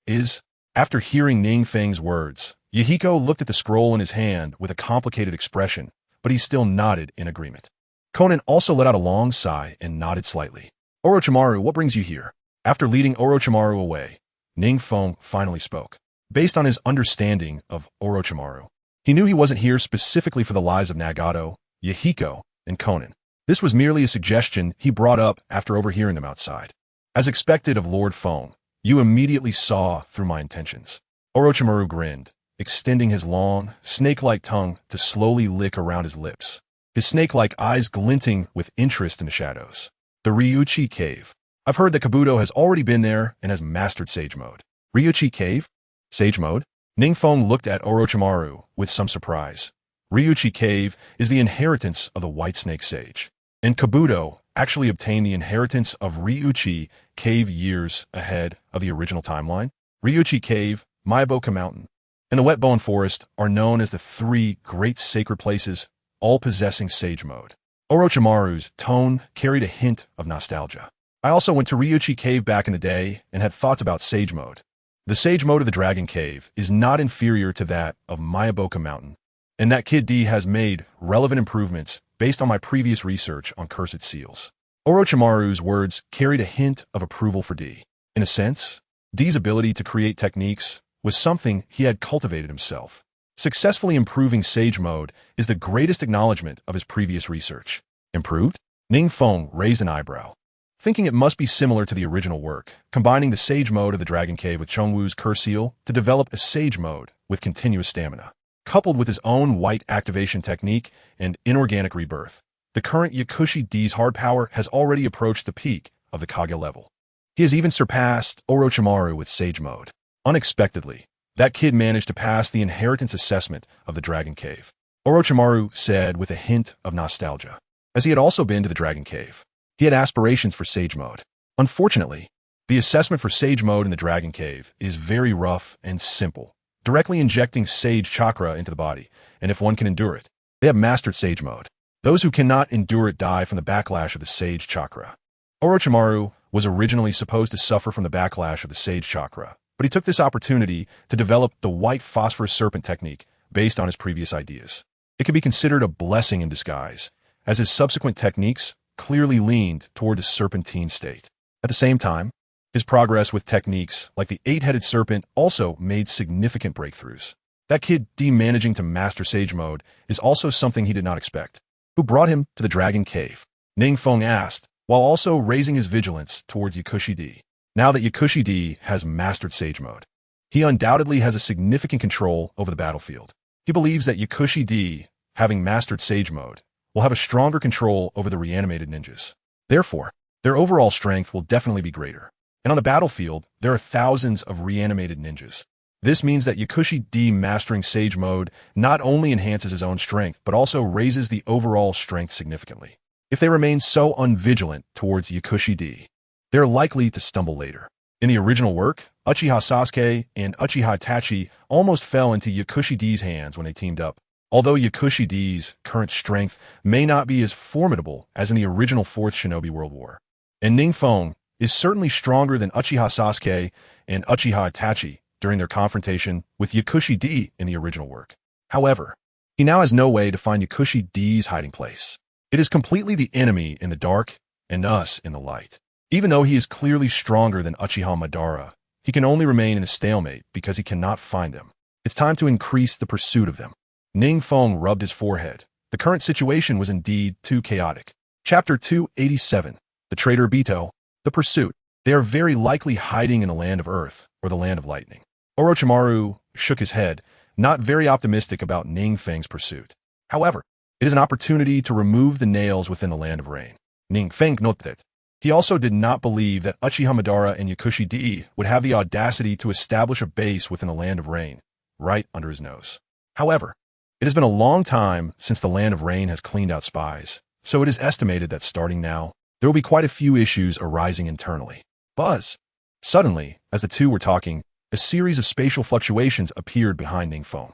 is, after hearing NingFeng's words, Yahiko looked at the scroll in his hand with a complicated expression, but he still nodded in agreement. Conan also let out a long sigh and nodded slightly. Orochimaru, what brings you here? After leading Orochimaru away, NingFeng finally spoke. Based on his understanding of Orochimaru, he knew he wasn't here specifically for the lives of Nagato, Yahiko, and Conan. This was merely a suggestion he brought up after overhearing them outside. As expected of Lord Feng, you immediately saw through my intentions. Orochimaru grinned, extending his long, snake-like tongue to slowly lick around his lips, his snake-like eyes glinting with interest in the shadows. The Ryuchi Cave. I've heard that Kabuto has already been there and has mastered Sage Mode. Ryuchi Cave? Sage Mode? NingFeng looked at Orochimaru with some surprise. Ryuchi Cave is the inheritance of the White Snake Sage, and Kabuto actually obtained the inheritance of Ryuchi Cave years ahead of the original timeline. Ryuchi Cave, Myaboka Mountain, and the Wet Bone Forest are known as the three great sacred places, all possessing Sage Mode. Orochimaru's tone carried a hint of nostalgia. I also went to Ryuchi Cave back in the day and had thoughts about Sage Mode. The Sage Mode of the Dragon Cave is not inferior to that of Myaboka Mountain, and that Kid D has made relevant improvements based on my previous research on Cursed Seals. Orochimaru's words carried a hint of approval for D. In a sense, D's ability to create techniques was something he had cultivated himself. Successfully improving Sage Mode is the greatest acknowledgement of his previous research. Improved? NingFeng raised an eyebrow, thinking it must be similar to the original work, combining the Sage Mode of the Dragon Cave with Chongwu's Curse Seal to develop a Sage Mode with continuous stamina. Coupled with his own white activation technique and inorganic rebirth, the current Yakushi D's hard power has already approached the peak of the Kage level. He has even surpassed Orochimaru with Sage Mode. Unexpectedly, That kid managed to pass the inheritance assessment of the Dragon Cave, Orochimaru said with a hint of nostalgia. As he had also been to the Dragon Cave, he had aspirations for Sage Mode. Unfortunately, the assessment for Sage Mode in the Dragon Cave is very rough and simple, directly injecting Sage Chakra into the body, and if one can endure it, they have mastered Sage Mode. Those who cannot endure it die from the backlash of the Sage Chakra. Orochimaru was originally supposed to suffer from the backlash of the Sage Chakra, but he took this opportunity to develop the White Phosphorus Serpent technique based on his previous ideas. It could be considered a blessing in disguise, as his subsequent techniques clearly leaned toward the serpentine state. At the same time, his progress with techniques like the eight-headed serpent also made significant breakthroughs. That kid managing to master Sage Mode is also something he did not expect. Who brought him to the Dragon Cave? NingFeng asked, while also raising his vigilance towards Yakushi-D. Now that Yakushi-D has mastered Sage Mode, he undoubtedly has a significant control over the battlefield. He believes that Yakushi-D, having mastered Sage Mode, will have a stronger control over the reanimated ninjas. Therefore, their overall strength will definitely be greater. And on the battlefield, there are thousands of reanimated ninjas. This means that Yakushi-D mastering Sage Mode not only enhances his own strength, but also raises the overall strength significantly. If they remain so unvigilant towards Yakushi-D, they're likely to stumble later. In the original work, Uchiha Sasuke and Uchiha Itachi almost fell into Yakushi-D's hands when they teamed up. Although Yakushi-D's current strength may not be as formidable as in the original Fourth Shinobi World War, and NingFeng is certainly stronger than Uchiha Sasuke and Uchiha Itachi during their confrontation with Yakushi-D in the original work. However, he now has no way to find Yakushi-D's hiding place. It is completely the enemy in the dark and us in the light. Even though he is clearly stronger than Uchiha Madara, he can only remain in a stalemate because he cannot find them. It's time to increase the pursuit of them. NingFeng rubbed his forehead. The current situation was indeed too chaotic. Chapter 287. The Traitor Bito. The Pursuit. They are very likely hiding in the land of Earth or the land of lightning. Orochimaru shook his head, not very optimistic about NingFeng's pursuit. However, it is an opportunity to remove the nails within the land of rain. NingFeng noted it. He also did not believe that Uchiha Madara and Yakushi-D would have the audacity to establish a base within the land of rain, right under his nose. However, it has been a long time since the land of rain has cleaned out spies, so it is estimated that starting now, there will be quite a few issues arising internally. Buzz! Suddenly, as the two were talking, a series of spatial fluctuations appeared behind NingFeng.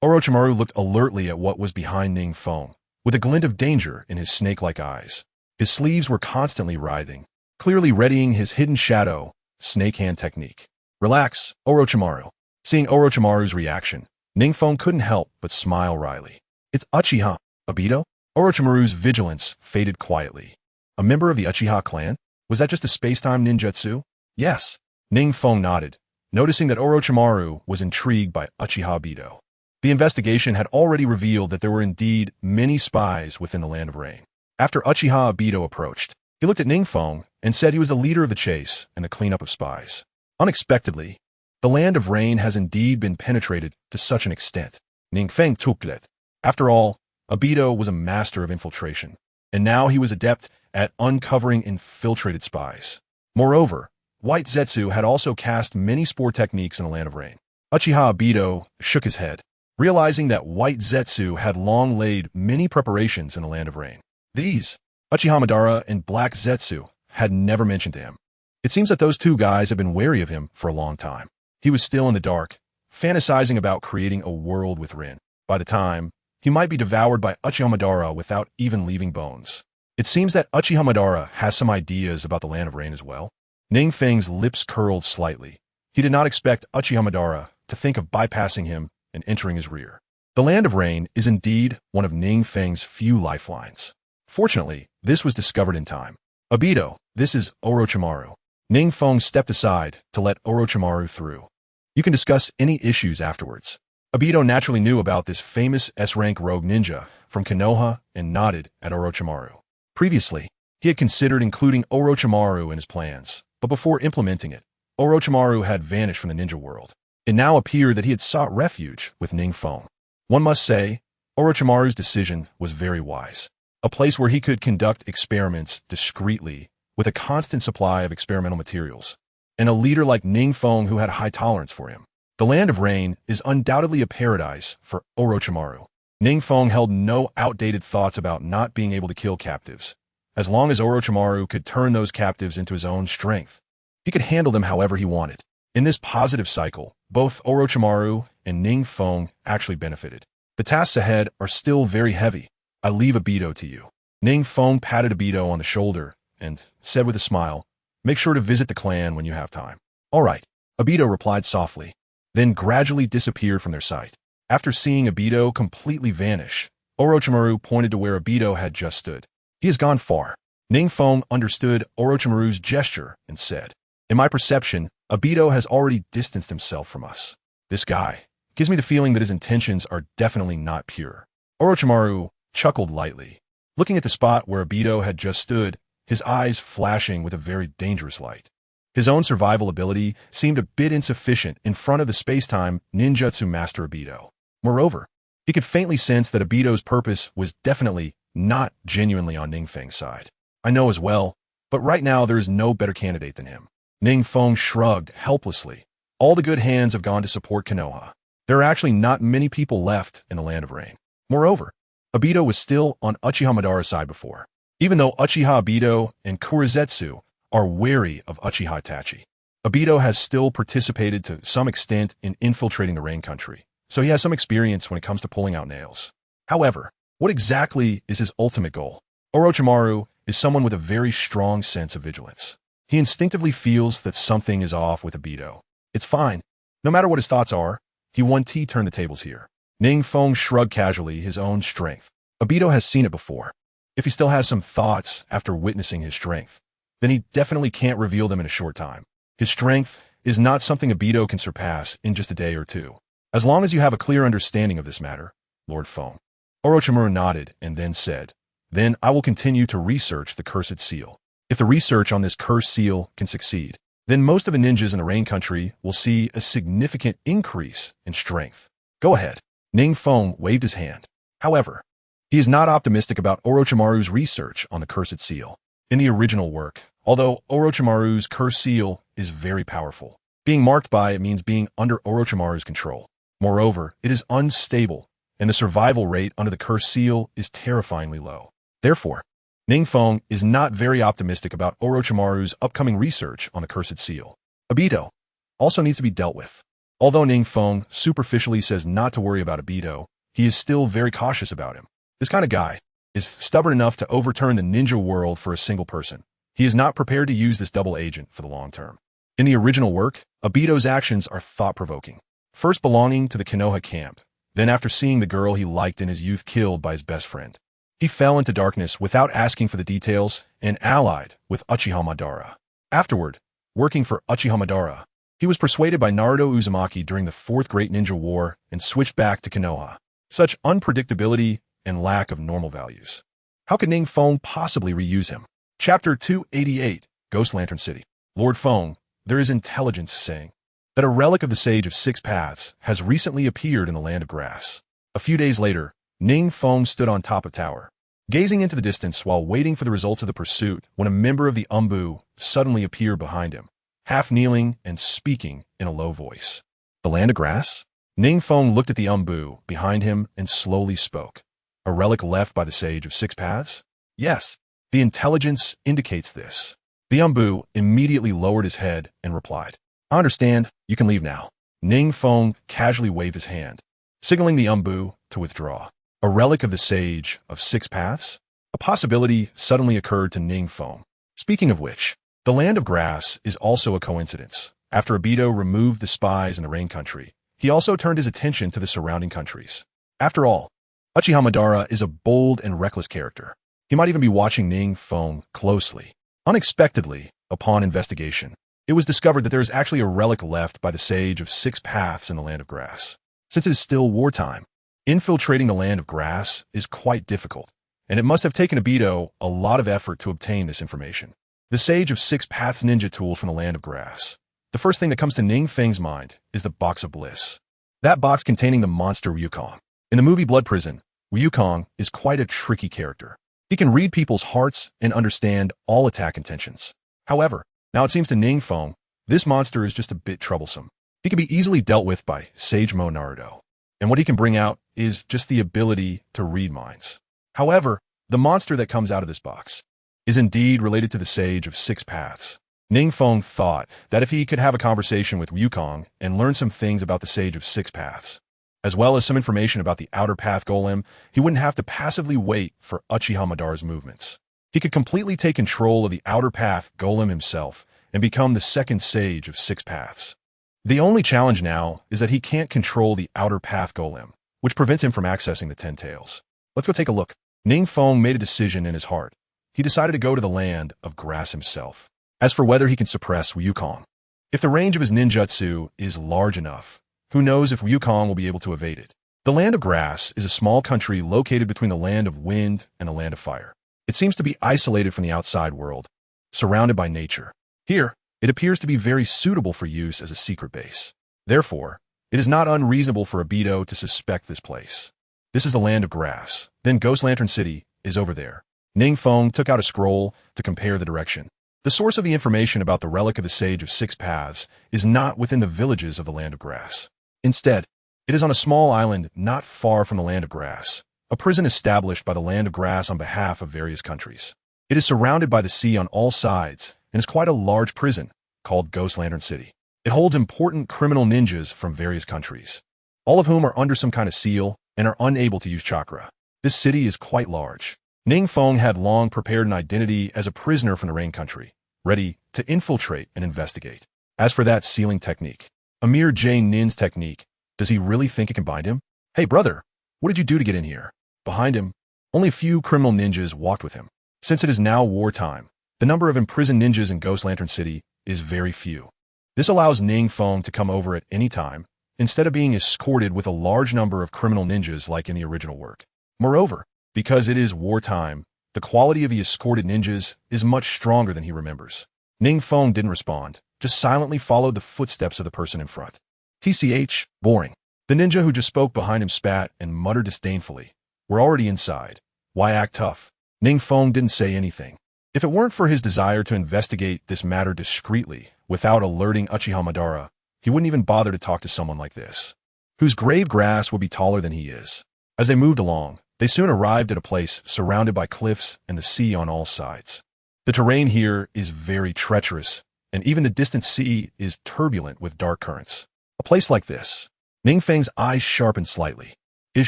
Orochimaru looked alertly at what was behind NingFeng, with a glint of danger in his snake-like eyes. His sleeves were constantly writhing, clearly readying his hidden shadow, snake hand technique. Relax, Orochimaru. Seeing Orochimaru's reaction, NingFeng couldn't help but smile wryly. It's Uchiha, Obito? Orochimaru's vigilance faded quietly. A member of the Uchiha clan? Was that just a space-time ninjutsu? Yes. NingFeng nodded, noticing that Orochimaru was intrigued by Uchiha Obito. The investigation had already revealed that there were indeed many spies within the Land of Rain. After Uchiha Obito approached, he looked at NingFeng and said he was the leader of the chase and the cleanup of spies. Unexpectedly, the Land of Rain has indeed been penetrated to such an extent. NingFeng took it. After all, Obito was a master of infiltration, and now he was adept at uncovering infiltrated spies. Moreover, White Zetsu had also cast many spore techniques in the Land of Rain. Uchiha Obito shook his head, realizing that White Zetsu had long laid many preparations in the Land of Rain. These, Uchiha Madara and Black Zetsu, had never mentioned to him. It seems that those two guys had been wary of him for a long time. He was still in the dark, fantasizing about creating a world with Rin. By the time, he might be devoured by Uchiha Madara without even leaving bones. It seems that Uchiha Madara has some ideas about the Land of Rain as well. NingFeng's lips curled slightly. He did not expect Uchiha Madara to think of bypassing him and entering his rear. The Land of Rain is indeed one of NingFeng's few lifelines. Fortunately, this was discovered in time. Obito, this is Orochimaru. NingFeng stepped aside to let Orochimaru through. You can discuss any issues afterwards. Obito naturally knew about this famous S-rank rogue ninja from Konoha and nodded at Orochimaru. Previously, he had considered including Orochimaru in his plans, but before implementing it, Orochimaru had vanished from the ninja world. It now appeared that he had sought refuge with NingFeng. One must say, Orochimaru's decision was very wise. A place where he could conduct experiments discreetly with a constant supply of experimental materials, and a leader like NingFeng who had high tolerance for him. The Land of Rain is undoubtedly a paradise for Orochimaru. NingFeng held no outdated thoughts about not being able to kill captives. As long as Orochimaru could turn those captives into his own strength, he could handle them however he wanted. In this positive cycle, both Orochimaru and NingFeng actually benefited. The tasks ahead are still very heavy. I leave Obito to you. NingFeng patted Obito on the shoulder and said with a smile, "Make sure to visit the clan when you have time." "All right," Obito replied softly, then gradually disappeared from their sight. After seeing Obito completely vanish, Orochimaru pointed to where Obito had just stood. "He has gone far." NingFeng understood Orochimaru's gesture and said, "In my perception, Obito has already distanced himself from us. This guy gives me the feeling that his intentions are definitely not pure." Orochimaru chuckled lightly, looking at the spot where Obito had just stood, his eyes flashing with a very dangerous light. His own survival ability seemed a bit insufficient in front of the space-time ninjutsu master Obito. Moreover, he could faintly sense that Obito's purpose was definitely not genuinely on NingFeng's side. "I know as well, but right now there is no better candidate than him." NingFeng shrugged helplessly. "All the good hands have gone to support Konoha. There are actually not many people left in the Land of Rain." Moreover, Obito was still on Uchiha Madara's side before. Even though Uchiha Obito and Kurizetsu are wary of Uchiha Itachi, Obito has still participated to some extent in infiltrating the Rain Country, so he has some experience when it comes to pulling out nails. However, what exactly is his ultimate goal? Orochimaru is someone with a very strong sense of vigilance. He instinctively feels that something is off with Obito. It's fine. No matter what his thoughts are, he won't turn the tables here. NingFeng shrugged casually his own strength. Obito has seen it before. If he still has some thoughts after witnessing his strength, then he definitely can't reveal them in a short time. His strength is not something Obito can surpass in just a day or two. As long as you have a clear understanding of this matter, Lord Feng. Orochimaru nodded and then said, "Then I will continue to research the Cursed Seal. If the research on this cursed seal can succeed, then most of the ninjas in the Rain Country will see a significant increase in strength." "Go ahead." NingFeng waved his hand. However, he is not optimistic about Orochimaru's research on the Cursed Seal. In the original work, although Orochimaru's Cursed Seal is very powerful, being marked by it means being under Orochimaru's control. Moreover, it is unstable, and the survival rate under the Cursed Seal is terrifyingly low. Therefore, NingFeng is not very optimistic about Orochimaru's upcoming research on the Cursed Seal. Obito also needs to be dealt with. Although NingFeng superficially says not to worry about Obito, he is still very cautious about him. This kind of guy is stubborn enough to overturn the ninja world for a single person. He is not prepared to use this double agent for the long term. In the original work, Obito's actions are thought-provoking. First belonging to the Konoha camp, then after seeing the girl he liked in his youth killed by his best friend. He fell into darkness without asking for the details and allied with Uchiha Madara. Afterward, working for Uchiha Madara, he was persuaded by Naruto Uzumaki during the Fourth Great Ninja War and switched back to Konoha. Such unpredictability and lack of normal values. How could NingFeng possibly reuse him? Chapter 288, Ghost Lantern City. Lord Feng, there is intelligence saying that a relic of the Sage of Six Paths has recently appeared in the Land of Grass. A few days later, NingFeng stood on top of tower, gazing into the distance while waiting for the results of the pursuit when a member of the Umbu suddenly appeared behind him, half kneeling and speaking in a low voice. "The Land of Grass?" NingFeng looked at the Umbu behind him and slowly spoke. "A relic left by the Sage of Six Paths?" "Yes, the intelligence indicates this." The Umbu immediately lowered his head and replied, "I understand, you can leave now." NingFeng casually waved his hand, signaling the Umbu to withdraw. A relic of the Sage of Six Paths? A possibility suddenly occurred to NingFeng. Speaking of which, the Land of Grass is also a coincidence. After Obito removed the spies in the Rain Country, he also turned his attention to the surrounding countries. After all, Uchiha Madara is a bold and reckless character. He might even be watching NingFeng closely. Unexpectedly, upon investigation, it was discovered that there is actually a relic left by the Sage of Six Paths in the Land of Grass. Since it is still wartime, infiltrating the Land of Grass is quite difficult, and it must have taken Obito a lot of effort to obtain this information. The Sage of Six Paths ninja tools from the Land of Grass. The first thing that comes to NingFeng's mind is the Box of Bliss. That box containing the monster Wukong. In the movie Blood Prison, Wukong is quite a tricky character. He can read people's hearts and understand all attack intentions. However, now it seems to NingFeng, this monster is just a bit troublesome. He can be easily dealt with by Sage Mo Naruto, and what he can bring out is just the ability to read minds. However, the monster that comes out of this box is indeed related to the Sage of Six Paths. NingFeng thought that if he could have a conversation with Wukong and learn some things about the Sage of Six Paths, as well as some information about the Outer Path Golem, he wouldn't have to passively wait for Uchiha Madara's movements. He could completely take control of the Outer Path Golem himself and become the second Sage of Six Paths. The only challenge now is that he can't control the Outer Path Golem, which prevents him from accessing the Ten Tails. Let's go take a look. NingFeng made a decision in his heart. He decided to go to the land of grass himself. As for whether he can suppress Wukong, if the range of his ninjutsu is large enough, who knows if Wukong will be able to evade it. The land of grass is a small country located between the land of wind and the land of fire. It seems to be isolated from the outside world, surrounded by nature. Here, it appears to be very suitable for use as a secret base. Therefore, it is not unreasonable for Obito to suspect this place. This is the land of grass. Then Ghost Lantern City is over there. NingFeng took out a scroll to compare the direction. The source of the information about the relic of the Sage of Six Paths is not within the villages of the land of grass. Instead, it is on a small island not far from the land of grass, a prison established by the land of grass on behalf of various countries. It is surrounded by the sea on all sides and is quite a large prison called Ghost Lantern City. It holds important criminal ninjas from various countries, all of whom are under some kind of seal and are unable to use chakra. This city is quite large. NingFeng had long prepared an identity as a prisoner from the Rain Country, ready to infiltrate and investigate. As for that sealing technique, a mere Jane Nin's technique, does he really think it can bind him? Hey brother, what did you do to get in here? Behind him, only a few criminal ninjas walked with him. Since it is now wartime, the number of imprisoned ninjas in Ghost Lantern City is very few. This allows NingFeng to come over at any time, instead of being escorted with a large number of criminal ninjas like in the original work. Moreover, because it is wartime, the quality of the escorted ninjas is much stronger than he remembers. NingFeng didn't respond, just silently followed the footsteps of the person in front. TCH, boring. The ninja who just spoke behind him spat and muttered disdainfully. We're already inside. Why act tough? NingFeng didn't say anything. If it weren't for his desire to investigate this matter discreetly, without alerting Uchiha Madara, he wouldn't even bother to talk to someone like this, whose grave grass would be taller than he is. As they moved along, they soon arrived at a place surrounded by cliffs and the sea on all sides. The terrain here is very treacherous, and even the distant sea is turbulent with dark currents. A place like this, NingFeng's eyes sharpened slightly, is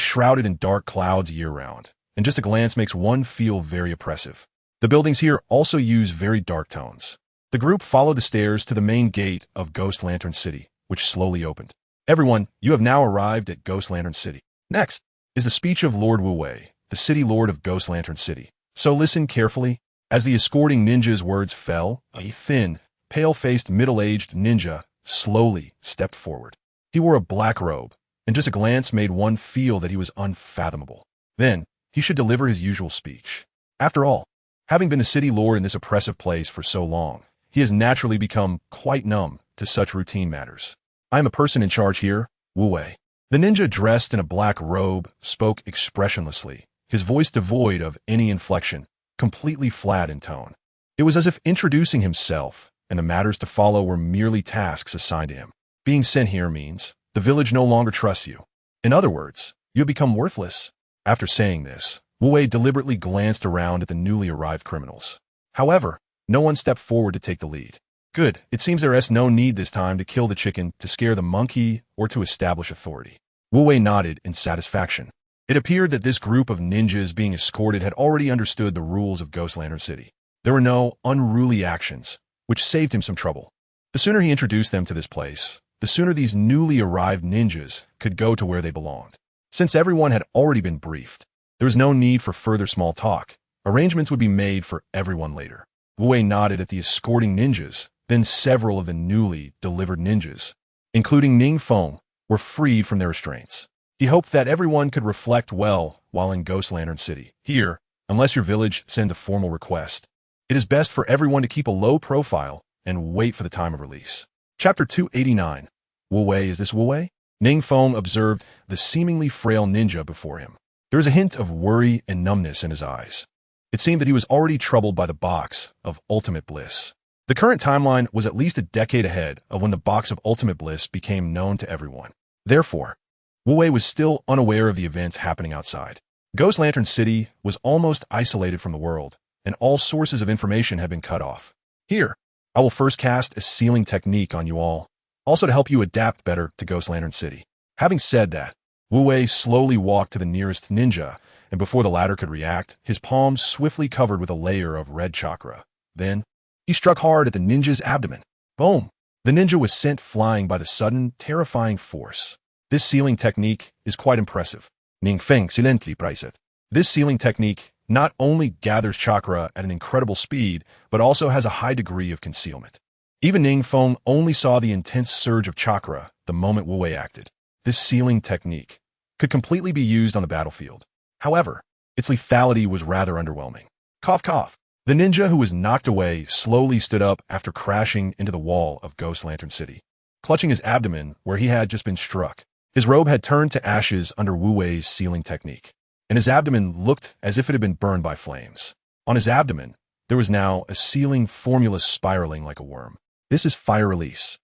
shrouded in dark clouds year-round, and just a glance makes one feel very oppressive. The buildings here also use very dark tones. The group followed the stairs to the main gate of Ghost Lantern City, which slowly opened. Everyone, you have now arrived at Ghost Lantern City. Next is the speech of Lord Wu Wei, the city lord of Ghost Lantern City. So listen carefully. As the escorting ninja's words fell, a thin, pale-faced, middle-aged ninja slowly stepped forward. He wore a black robe, and just a glance made one feel that he was unfathomable. Then, he should deliver his usual speech. After all, having been the city lord in this oppressive place for so long, he has naturally become quite numb to such routine matters. I am a person in charge here, Wu Wei. The ninja dressed in a black robe spoke expressionlessly, his voice devoid of any inflection, completely flat in tone. It was as if introducing himself and the matters to follow were merely tasks assigned to him. Being sent here means the village no longer trusts you. In other words, you have become worthless. After saying this, Wu Wei deliberately glanced around at the newly arrived criminals. However, no one stepped forward to take the lead. Good, it seems there is no need this time to kill the chicken to scare the monkey or to establish authority. Wu Wei nodded in satisfaction. It appeared that this group of ninjas being escorted had already understood the rules of Ghost Lantern City. There were no unruly actions, which saved him some trouble. The sooner he introduced them to this place, the sooner these newly arrived ninjas could go to where they belonged. Since everyone had already been briefed, there was no need for further small talk. Arrangements would be made for everyone later. Wu Wei nodded at the escorting ninjas. Then several of the newly delivered ninjas, including NingFeng, were freed from their restraints. He hoped that everyone could reflect well while in Ghost Lantern City. Here, unless your village sends a formal request, it is best for everyone to keep a low profile and wait for the time of release. Chapter 289. Wu Wei, is this Wu Wei? NingFeng observed the seemingly frail ninja before him. There was a hint of worry and numbness in his eyes. It seemed that he was already troubled by the box of ultimate bliss. The current timeline was at least a decade ahead of when the box of ultimate bliss became known to everyone. Therefore, Wu Wei was still unaware of the events happening outside. Ghost Lantern City was almost isolated from the world, and all sources of information had been cut off. Here, I will first cast a sealing technique on you all, also to help you adapt better to Ghost Lantern City. Having said that, Wu Wei slowly walked to the nearest ninja, and before the latter could react, his palms swiftly covered with a layer of red chakra. Then, he struck hard at the ninja's abdomen. Boom! The ninja was sent flying by the sudden, terrifying force. This sealing technique is quite impressive. NingFeng silently praised. This sealing technique not only gathers chakra at an incredible speed, but also has a high degree of concealment. Even NingFeng only saw the intense surge of chakra the moment Wu Wei acted. This sealing technique could completely be used on the battlefield. However, its lethality was rather underwhelming. Cough, cough. The ninja who was knocked away slowly stood up after crashing into the wall of Ghost Lantern City, clutching his abdomen where he had just been struck. His robe had turned to ashes under Wu Wei's sealing technique, and his abdomen looked as if it had been burned by flames. On his abdomen, there was now a sealing formula spiraling like a worm. This is fire release.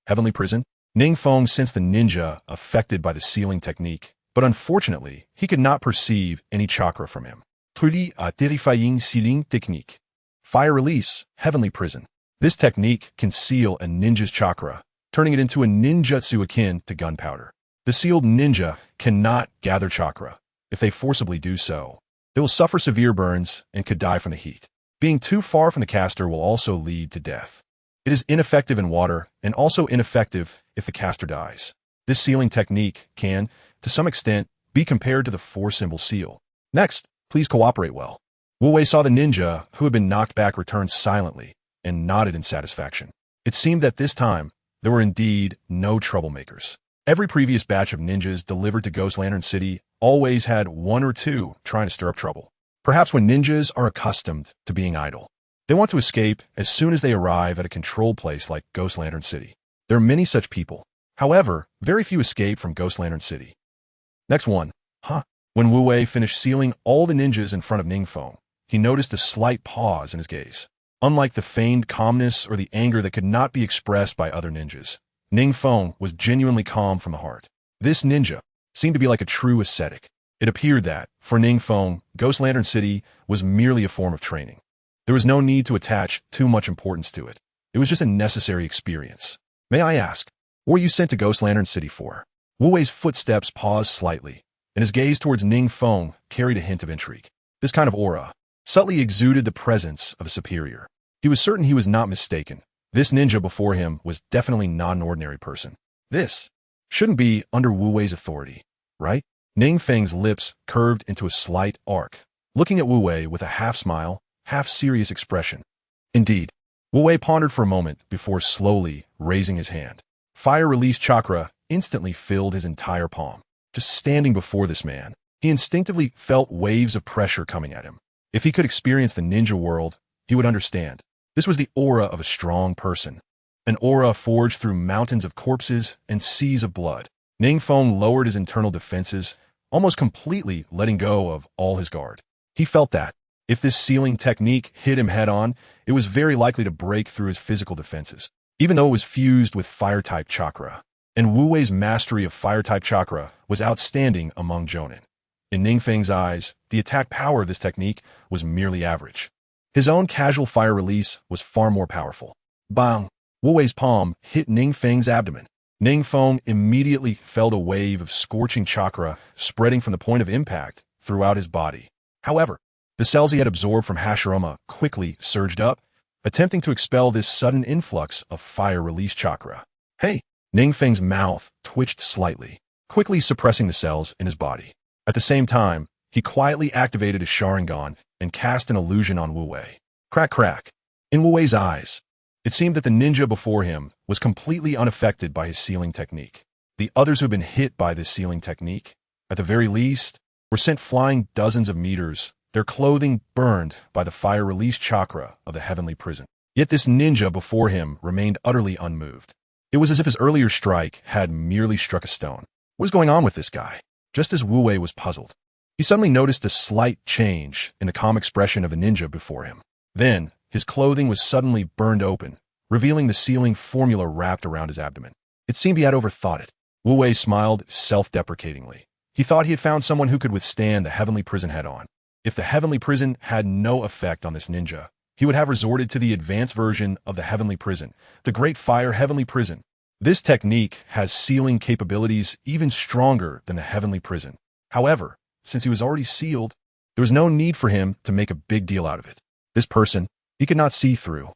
Heavenly prison? NingFeng sensed the ninja affected by the sealing technique, but unfortunately, he could not perceive any chakra from him. Truly a terrifying sealing technique. Fire release, heavenly prison. This technique can seal a ninja's chakra, turning it into a ninjutsu akin to gunpowder. The sealed ninja cannot gather chakra. If they forcibly do so, they will suffer severe burns and could die from the heat. Being too far from the caster will also lead to death. It is ineffective in water and also ineffective if the caster dies. This sealing technique can, to some extent, be compared to the 4-symbol seal. Next, please cooperate well. Wu Wei saw the ninja who had been knocked back return silently and nodded in satisfaction. It seemed that this time, there were indeed no troublemakers. Every previous batch of ninjas delivered to Ghost Lantern City always had one or two trying to stir up trouble. Perhaps when ninjas are accustomed to being idle, they want to escape as soon as they arrive at a controlled place like Ghost Lantern City. There are many such people. However, very few escape from Ghost Lantern City. Next one. When Wu Wei finished sealing all the ninjas in front of NingFeng, he noticed a slight pause in his gaze. Unlike the feigned calmness or the anger that could not be expressed by other ninjas, NingFeng was genuinely calm from the heart. This ninja seemed to be like a true ascetic. It appeared that, for NingFeng, Ghost Lantern City was merely a form of training. There was no need to attach too much importance to it. It was just a necessary experience. May I ask, what were you sent to Ghost Lantern City for? Wu Wei's footsteps paused slightly, and his gaze towards NingFeng carried a hint of intrigue. This kind of aura subtly exuded the presence of a superior. He was certain he was not mistaken. This ninja before him was definitely not an ordinary person. This shouldn't be under Wu Wei's authority, right? NingFeng's lips curved into a slight arc, looking at Wu Wei with a half-smile, half-serious expression. Indeed, Wu Wei pondered for a moment before slowly raising his hand. Fire release chakra instantly filled his entire palm. Just standing before this man, he instinctively felt waves of pressure coming at him. If he could experience the ninja world, he would understand. This was the aura of a strong person, an aura forged through mountains of corpses and seas of blood. NingFeng lowered his internal defenses, almost completely letting go of all his guard. He felt that, if this sealing technique hit him head-on, it was very likely to break through his physical defenses, even though it was fused with fire-type chakra. And Wu Wei's mastery of fire-type chakra was outstanding among Jonin. In NingFeng's eyes, the attack power of this technique was merely average. His own casual fire release was far more powerful. Bang! Wu Wei's palm hit NingFeng's abdomen. NingFeng immediately felt a wave of scorching chakra spreading from the point of impact throughout his body. However, the cells he had absorbed from Hashirama quickly surged up, attempting to expel this sudden influx of fire release chakra. Hey! NingFeng's mouth twitched slightly, quickly suppressing the cells in his body. At the same time, he quietly activated his Sharingan and cast an illusion on Wu Wei. Crack, crack. In Wu Wei's eyes, it seemed that the ninja before him was completely unaffected by his sealing technique. The others who had been hit by this sealing technique, at the very least, were sent flying dozens of meters, their clothing burned by the fire release chakra of the heavenly prison. Yet this ninja before him remained utterly unmoved. It was as if his earlier strike had merely struck a stone. What was going on with this guy? Just as Wu Wei was puzzled, he suddenly noticed a slight change in the calm expression of the ninja before him. Then, his clothing was suddenly burned open, revealing the sealing formula wrapped around his abdomen. It seemed he had overthought it. Wu Wei smiled self-deprecatingly. He thought he had found someone who could withstand the heavenly prison head-on. If the heavenly prison had no effect on this ninja, he would have resorted to the advanced version of the heavenly prison, the Great Fire Heavenly Prison. This technique has sealing capabilities even stronger than the heavenly prison. However, since he was already sealed, there was no need for him to make a big deal out of it. This person, he could not see through.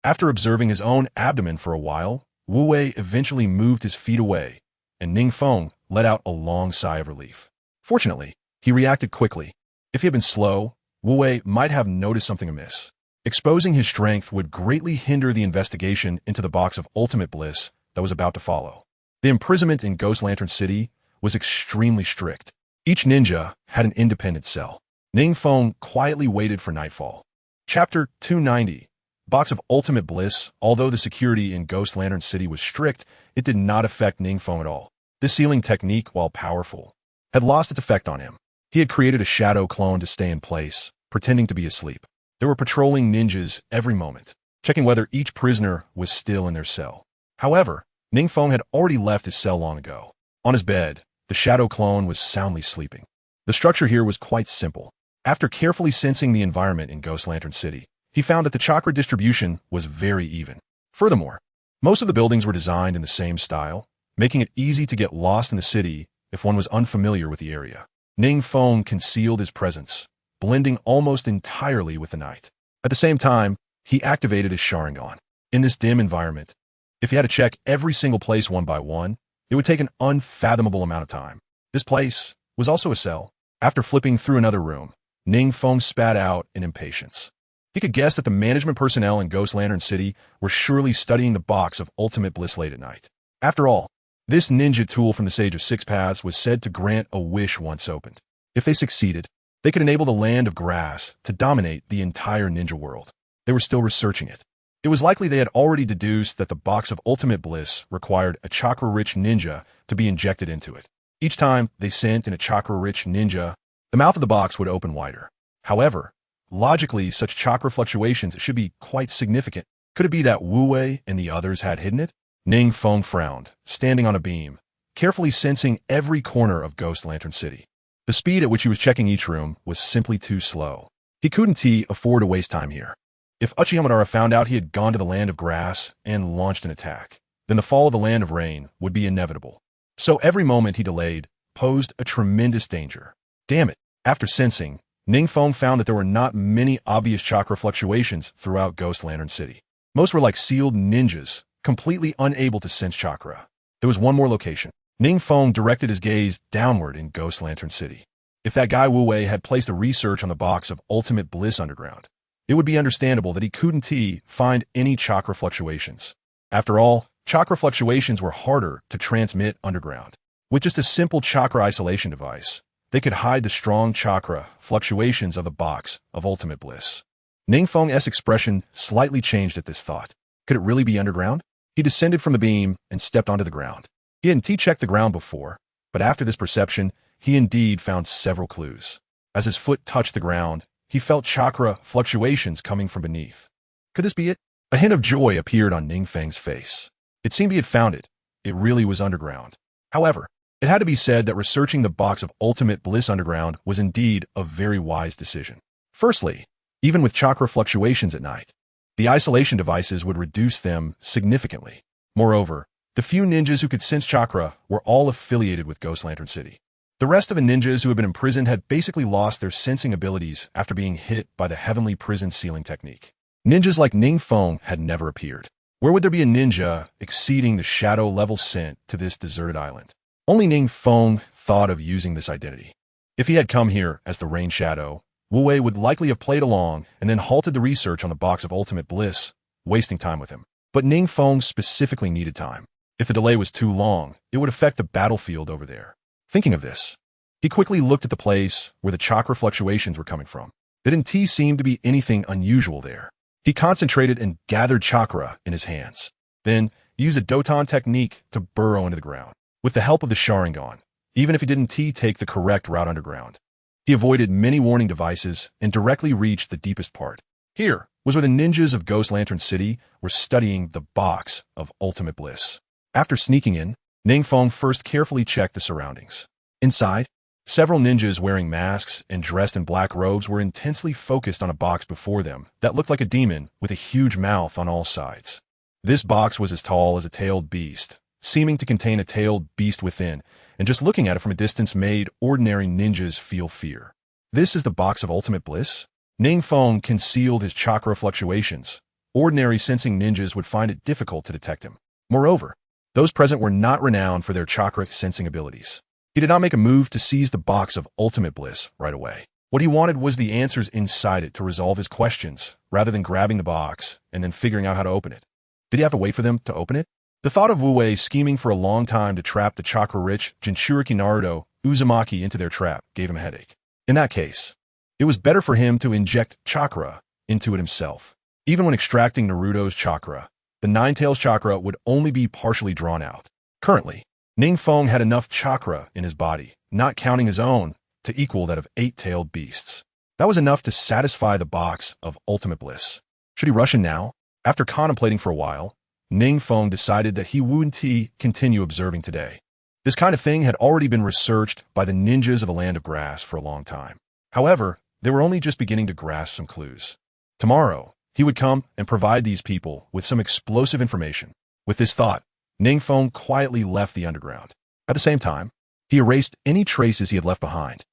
After observing his own abdomen for a while, Wu Wei eventually moved his feet away, and NingFeng let out a long sigh of relief. Fortunately, he reacted quickly. If he had been slow, Wu Wei might have noticed something amiss. Exposing his strength would greatly hinder the investigation into the box of ultimate bliss that was about to follow. The imprisonment in Ghost Lantern City was extremely strict. Each ninja had an independent cell. NingFeng quietly waited for nightfall. Chapter 290. Box of Ultimate Bliss. Although the security in Ghost Lantern City was strict, it did not affect NingFeng at all. This sealing technique, while powerful, had lost its effect on him. He had created a shadow clone to stay in place, pretending to be asleep. There were patrolling ninjas every moment, checking whether each prisoner was still in their cell. However, NingFeng had already left his cell long ago. On his bed, the shadow clone was soundly sleeping. The structure here was quite simple. After carefully sensing the environment in Ghost Lantern City, he found that the chakra distribution was very even. Furthermore, most of the buildings were designed in the same style, making it easy to get lost in the city if one was unfamiliar with the area. NingFeng concealed his presence, blending almost entirely with the night. At the same time, he activated his Sharingan. In this dim environment, if he had to check every single place one by one, it would take an unfathomable amount of time. This place was also a cell. After flipping through another room, NingFeng spat out in impatience. He could guess that the management personnel in Ghost Lantern City were surely studying the box of ultimate bliss late at night. After all, this ninja tool from the Sage of Six Paths was said to grant a wish once opened. If they succeeded, they could enable the Land of Grass to dominate the entire ninja world. They were still researching it. It was likely they had already deduced that the box of ultimate bliss required a chakra-rich ninja to be injected into it. Each time they sent in a chakra-rich ninja, the mouth of the box would open wider. However, logically, such chakra fluctuations should be quite significant. Could it be that Wu Wei and the others had hidden it? NingFeng frowned, standing on a beam, carefully sensing every corner of Ghost Lantern City. The speed at which he was checking each room was simply too slow. He couldn't afford to waste time here. If Orochimaru found out he had gone to the Land of Grass and launched an attack, then the fall of the Land of Rain would be inevitable. So every moment he delayed posed a tremendous danger. Damn it. After sensing, NingFeng found that there were not many obvious chakra fluctuations throughout Ghost Lantern City. Most were like sealed ninjas, completely unable to sense chakra. There was one more location. NingFeng directed his gaze downward in Ghost Lantern City. If that guy Wu Wei had placed a research on the box of Ultimate Bliss underground, it would be understandable that he couldn't find any chakra fluctuations. After all, chakra fluctuations were harder to transmit underground. With just a simple chakra isolation device, they could hide the strong chakra fluctuations of the box of Ultimate Bliss. NingFeng's expression slightly changed at this thought. Could it really be underground? He descended from the beam and stepped onto the ground. He hadn't checked the ground before, but after this perception, he indeed found several clues. As his foot touched the ground, he felt chakra fluctuations coming from beneath. Could this be it? A hint of joy appeared on NingFeng's face. It seemed he had found it. It really was underground. However, it had to be said that researching the box of Ultimate Bliss underground was indeed a very wise decision. Firstly, even with chakra fluctuations at night, the isolation devices would reduce them significantly. Moreover, the few ninjas who could sense chakra were all affiliated with Ghost Lantern City. The rest of the ninjas who had been imprisoned had basically lost their sensing abilities after being hit by the heavenly prison sealing technique. Ninjas like NingFeng had never appeared. Where would there be a ninja exceeding the shadow level sent to this deserted island? Only NingFeng thought of using this identity. If he had come here as the Rain Shadow, Wu Wei would likely have played along and then halted the research on the box of Ultimate Bliss, wasting time with him. But NingFeng specifically needed time. If the delay was too long, it would affect the battlefield over there. Thinking of this, he quickly looked at the place where the chakra fluctuations were coming from. There didn't seem to be anything unusual there. He concentrated and gathered chakra in his hands, then used a Doton technique to burrow into the ground. With the help of the Sharingan, even if he didn't take the correct route underground, he avoided many warning devices and directly reached the deepest part. Here, was where the ninjas of Ghost Lantern City were studying the box of ultimate bliss. After sneaking in, NingFeng first carefully checked the surroundings. Inside, several ninjas wearing masks and dressed in black robes were intensely focused on a box before them that looked like a demon with a huge mouth on all sides. This box was as tall as a tailed beast, seeming to contain a tailed beast within, and just looking at it from a distance made ordinary ninjas feel fear. This is the box of ultimate bliss? NingFeng concealed his chakra fluctuations. Ordinary sensing ninjas would find it difficult to detect him. Moreover, those present were not renowned for their chakra sensing abilities. He did not make a move to seize the box of ultimate bliss right away. What he wanted was the answers inside it to resolve his questions, rather than grabbing the box and then figuring out how to open it. Did he have to wait for them to open it? The thought of Wu Wei scheming for a long time to trap the chakra-rich Jinchuriki Naruto Uzumaki into their trap gave him a headache. In that case, it was better for him to inject chakra into it himself. Even when extracting Naruto's chakra, the Nine-Tails chakra would only be partially drawn out. Currently, NingFeng had enough chakra in his body, not counting his own, to equal that of 8-tailed beasts. That was enough to satisfy the box of ultimate bliss. Should he rush in now? After contemplating for a while, NingFeng decided that he wouldn't continue observing today. This kind of thing had already been researched by the ninjas of a land of grass for a long time. However, they were only just beginning to grasp some clues. Tomorrow, he would come and provide these people with some explosive information. With this thought, NingFeng quietly left the underground. At the same time, he erased any traces he had left behind.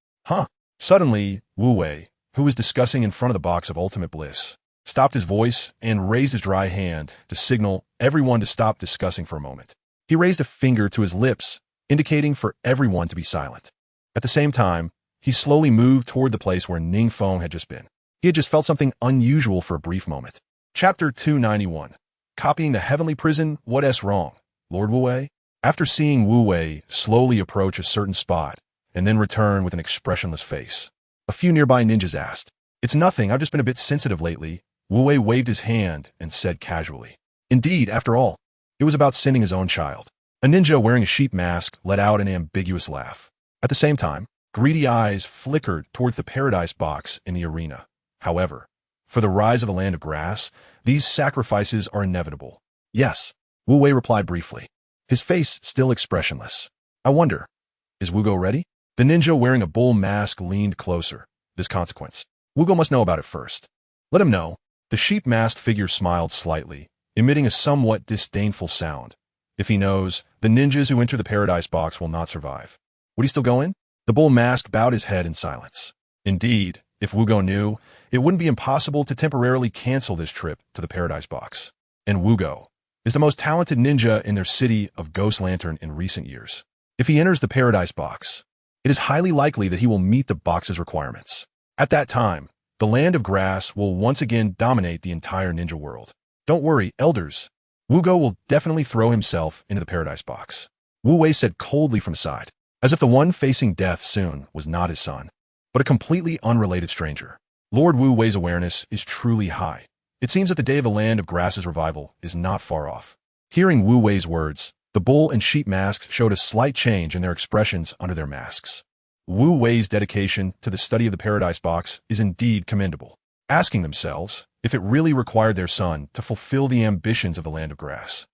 Suddenly, Wu Wei, who was discussing in front of the box of ultimate bliss, stopped his voice and raised his dry hand to signal everyone to stop discussing for a moment. He raised a finger to his lips, indicating for everyone to be silent. At the same time, he slowly moved toward the place where NingFeng had just been. He had just felt something unusual for a brief moment. Chapter 291. Copying the Heavenly Prison, What's Wrong? Lord Wu Wei? After seeing Wu Wei slowly approach a certain spot and then return with an expressionless face, a few nearby ninjas asked, "It's nothing, I've just been a bit sensitive lately." Wu Wei waved his hand and said casually, "Indeed, after all, it was about sending his own child." A ninja wearing a sheep mask let out an ambiguous laugh. At the same time, greedy eyes flickered towards the paradise box in the arena. However, for the rise of a land of grass, these sacrifices are inevitable. Yes, Wu Wei replied briefly, his face still expressionless. "I wonder, is Wugo ready?" The ninja wearing a bull mask leaned closer. This consequence. Wugo must know about it first. Let him know. The sheep-masked figure smiled slightly, emitting a somewhat disdainful sound. If he knows, the ninjas who enter the paradise box will not survive. Would he still go in? The bull mask bowed his head in silence. Indeed, if Wugo knew, it wouldn't be impossible to temporarily cancel this trip to the paradise box. And Wugo is the most talented ninja in their city of Ghost Lantern in recent years. If he enters the paradise box, it is highly likely that he will meet the box's requirements. At that time, the land of grass will once again dominate the entire ninja world. Don't worry, elders. Wugo will definitely throw himself into the paradise box. Wu Wei said coldly from aside, as if the one facing death soon was not his son, but a completely unrelated stranger. Lord Wu Wei's awareness is truly high. It seems that the day of the land of grass's revival is not far off. Hearing Wu Wei's words, the bull and sheep masks showed a slight change in their expressions under their masks. Wu Wei's dedication to the study of the paradise box is indeed commendable, asking themselves if it really required their son to fulfill the ambitions of the land of grass.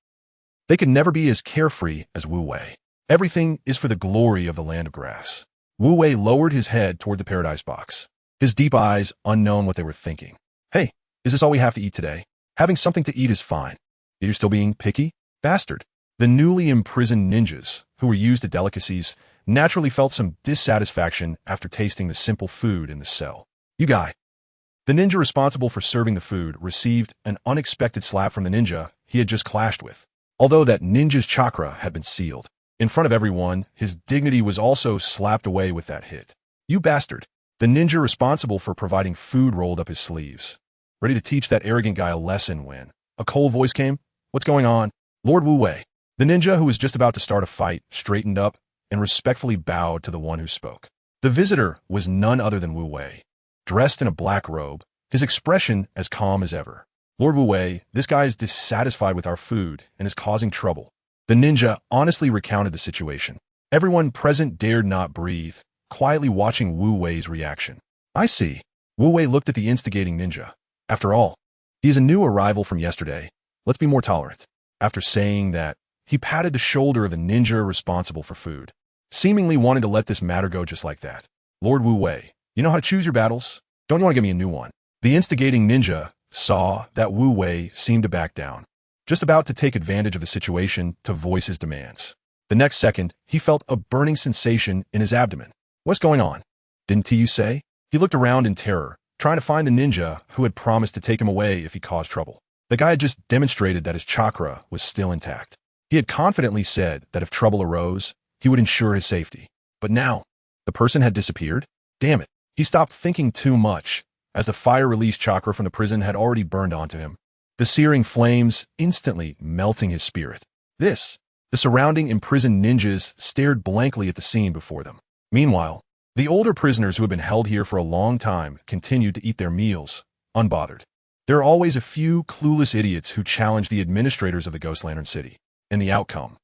They could never be as carefree as Wu Wei. Everything is for the glory of the land of grass. Wu Wei lowered his head toward the paradise box, his deep eyes unknown what they were thinking. "Hey, is this all we have to eat today? Having something to eat is fine. You're still being picky? Bastard." The newly imprisoned ninjas, who were used to delicacies, naturally felt some dissatisfaction after tasting the simple food in the cell. "You guy." The ninja responsible for serving the food received an unexpected slap from the ninja he had just clashed with. Although that ninja's chakra had been sealed, in front of everyone, his dignity was also slapped away with that hit. "You bastard." The ninja responsible for providing food rolled up his sleeves, ready to teach that arrogant guy a lesson when a cold voice came. "What's going on?" "Lord Wu Wei." The ninja who was just about to start a fight straightened up and respectfully bowed to the one who spoke. The visitor was none other than Wu Wei, dressed in a black robe, his expression as calm as ever. "Lord Wu Wei, this guy is dissatisfied with our food and is causing trouble." The ninja honestly recounted the situation. Everyone present dared not breathe, quietly watching Wu Wei's reaction. "I see." Wu Wei looked at the instigating ninja. After all, He is a new arrival from yesterday. Let's be more tolerant. After saying that, he patted the shoulder of the ninja responsible for food, seemingly wanting to let this matter go just like that. Lord Wu Wei, you know how to choose your battles? Don't you want to give me a new one? The instigating ninja saw that Wu Wei seemed to back down, just about to take advantage of the situation to voice his demands. The next second, he felt a burning sensation in his abdomen. What's going on? Didn't you say? He looked around in terror, trying to find the ninja who had promised to take him away if he caused trouble. The guy had just demonstrated that his chakra was still intact. He had confidently said that if trouble arose, he would ensure his safety. But now, the person had disappeared? Damn it. He stopped thinking too much, as the fire-release chakra from the prison had already burned onto him, the searing flames instantly melting his spirit. The surrounding imprisoned ninjas stared blankly at the scene before them. Meanwhile, the older prisoners who had been held here for a long time continued to eat their meals, unbothered. There are always a few clueless idiots who challenge the administrators of the Ghost Lantern City, and the outcome,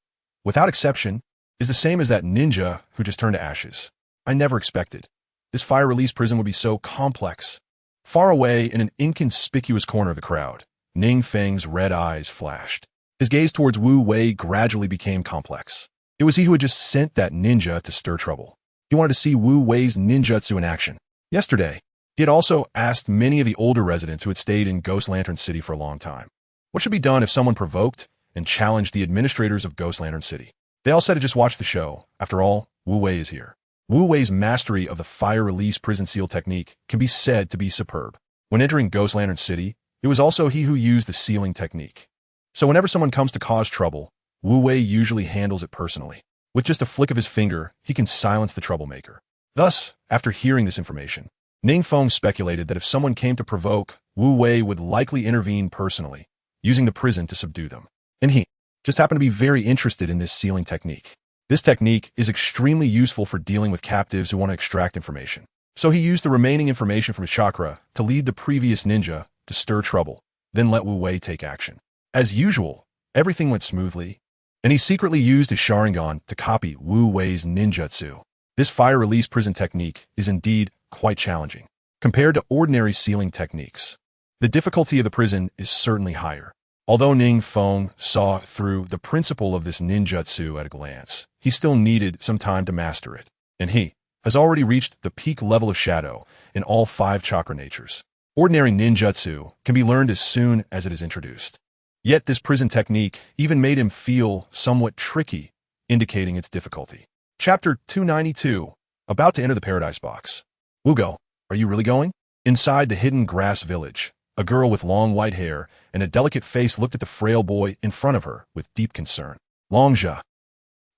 without exception, is the same as that ninja who just turned to ashes. I never expected this fire-release prison would be so complex. Far away in an inconspicuous corner of the crowd, NingFeng's red eyes flashed. His gaze towards Wu Wei gradually became complex. It was he who had just sent that ninja to stir trouble. He wanted to see Wu Wei's ninjutsu in action. Yesterday, he had also asked many of the older residents who had stayed in Ghost Lantern City for a long time, what should be done if someone provoked and challenged the administrators of Ghost Lantern City? They all said to just watch the show. After all, Wu Wei is here. Wu Wei's mastery of the fire-release prison seal technique can be said to be superb. When entering Ghost Lantern City, it was also he who used the sealing technique. So whenever someone comes to cause trouble, Wu Wei usually handles it personally. With just a flick of his finger, he can silence the troublemaker. Thus, after hearing this information, NingFeng speculated that if someone came to provoke, Wu Wei would likely intervene personally, using the prison to subdue them. And he just happened to be very interested in this sealing technique. This technique is extremely useful for dealing with captives who want to extract information. So he used the remaining information from his chakra to lead the previous ninja to stir trouble, then let Wu Wei take action. As usual, everything went smoothly, and he secretly used his Sharingan to copy Wu Wei's ninjutsu. This fire-release prison technique is indeed quite challenging. Compared to ordinary sealing techniques, the difficulty of the prison is certainly higher. Although NingFeng saw through the principle of this ninjutsu at a glance, he still needed some time to master it, and he has already reached the peak level of shadow in all 5 chakra natures. Ordinary ninjutsu can be learned as soon as it is introduced. Yet this prison technique even made him feel somewhat tricky, indicating its difficulty. Chapter 292, about to enter the Paradise Box. Wugo, are you really going? Inside the hidden grass village, a girl with long white hair and a delicate face looked at the frail boy in front of her with deep concern. Longja.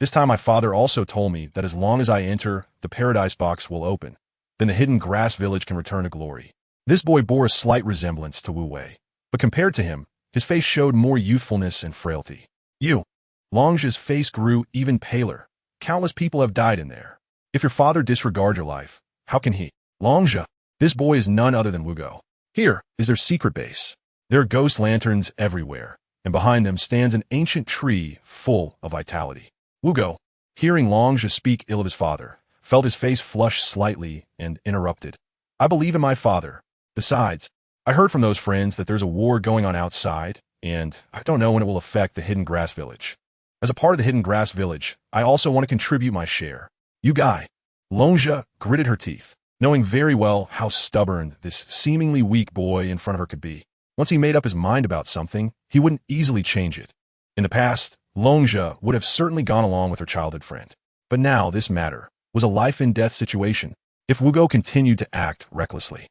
This time my father also told me that as long as I enter, the Paradise Box will open. Then the hidden grass village can return to glory. This boy bore a slight resemblance to Wu Wei, but compared to him, his face showed more youthfulness and frailty. Longja's face grew even paler. Countless people have died in there. If your father disregards your life, how can he? Longja. This boy is none other than Wugo. Here is their secret base. There are ghost lanterns everywhere, and behind them stands an ancient tree full of vitality. Wugo, hearing Longja speak ill of his father, felt his face flush slightly and interrupted. I believe in my father. Besides, I heard from those friends that there's a war going on outside, and I don't know when it will affect the Hidden Grass Village. As a part of the Hidden Grass Village, I also want to contribute my share. You guy. Longja gritted her teeth, knowing very well how stubborn this seemingly weak boy in front of her could be. Once he made up his mind about something, he wouldn't easily change it. In the past, Longja would have certainly gone along with her childhood friend. But now this matter was a life-and-death situation. If Wugo continued to act recklessly,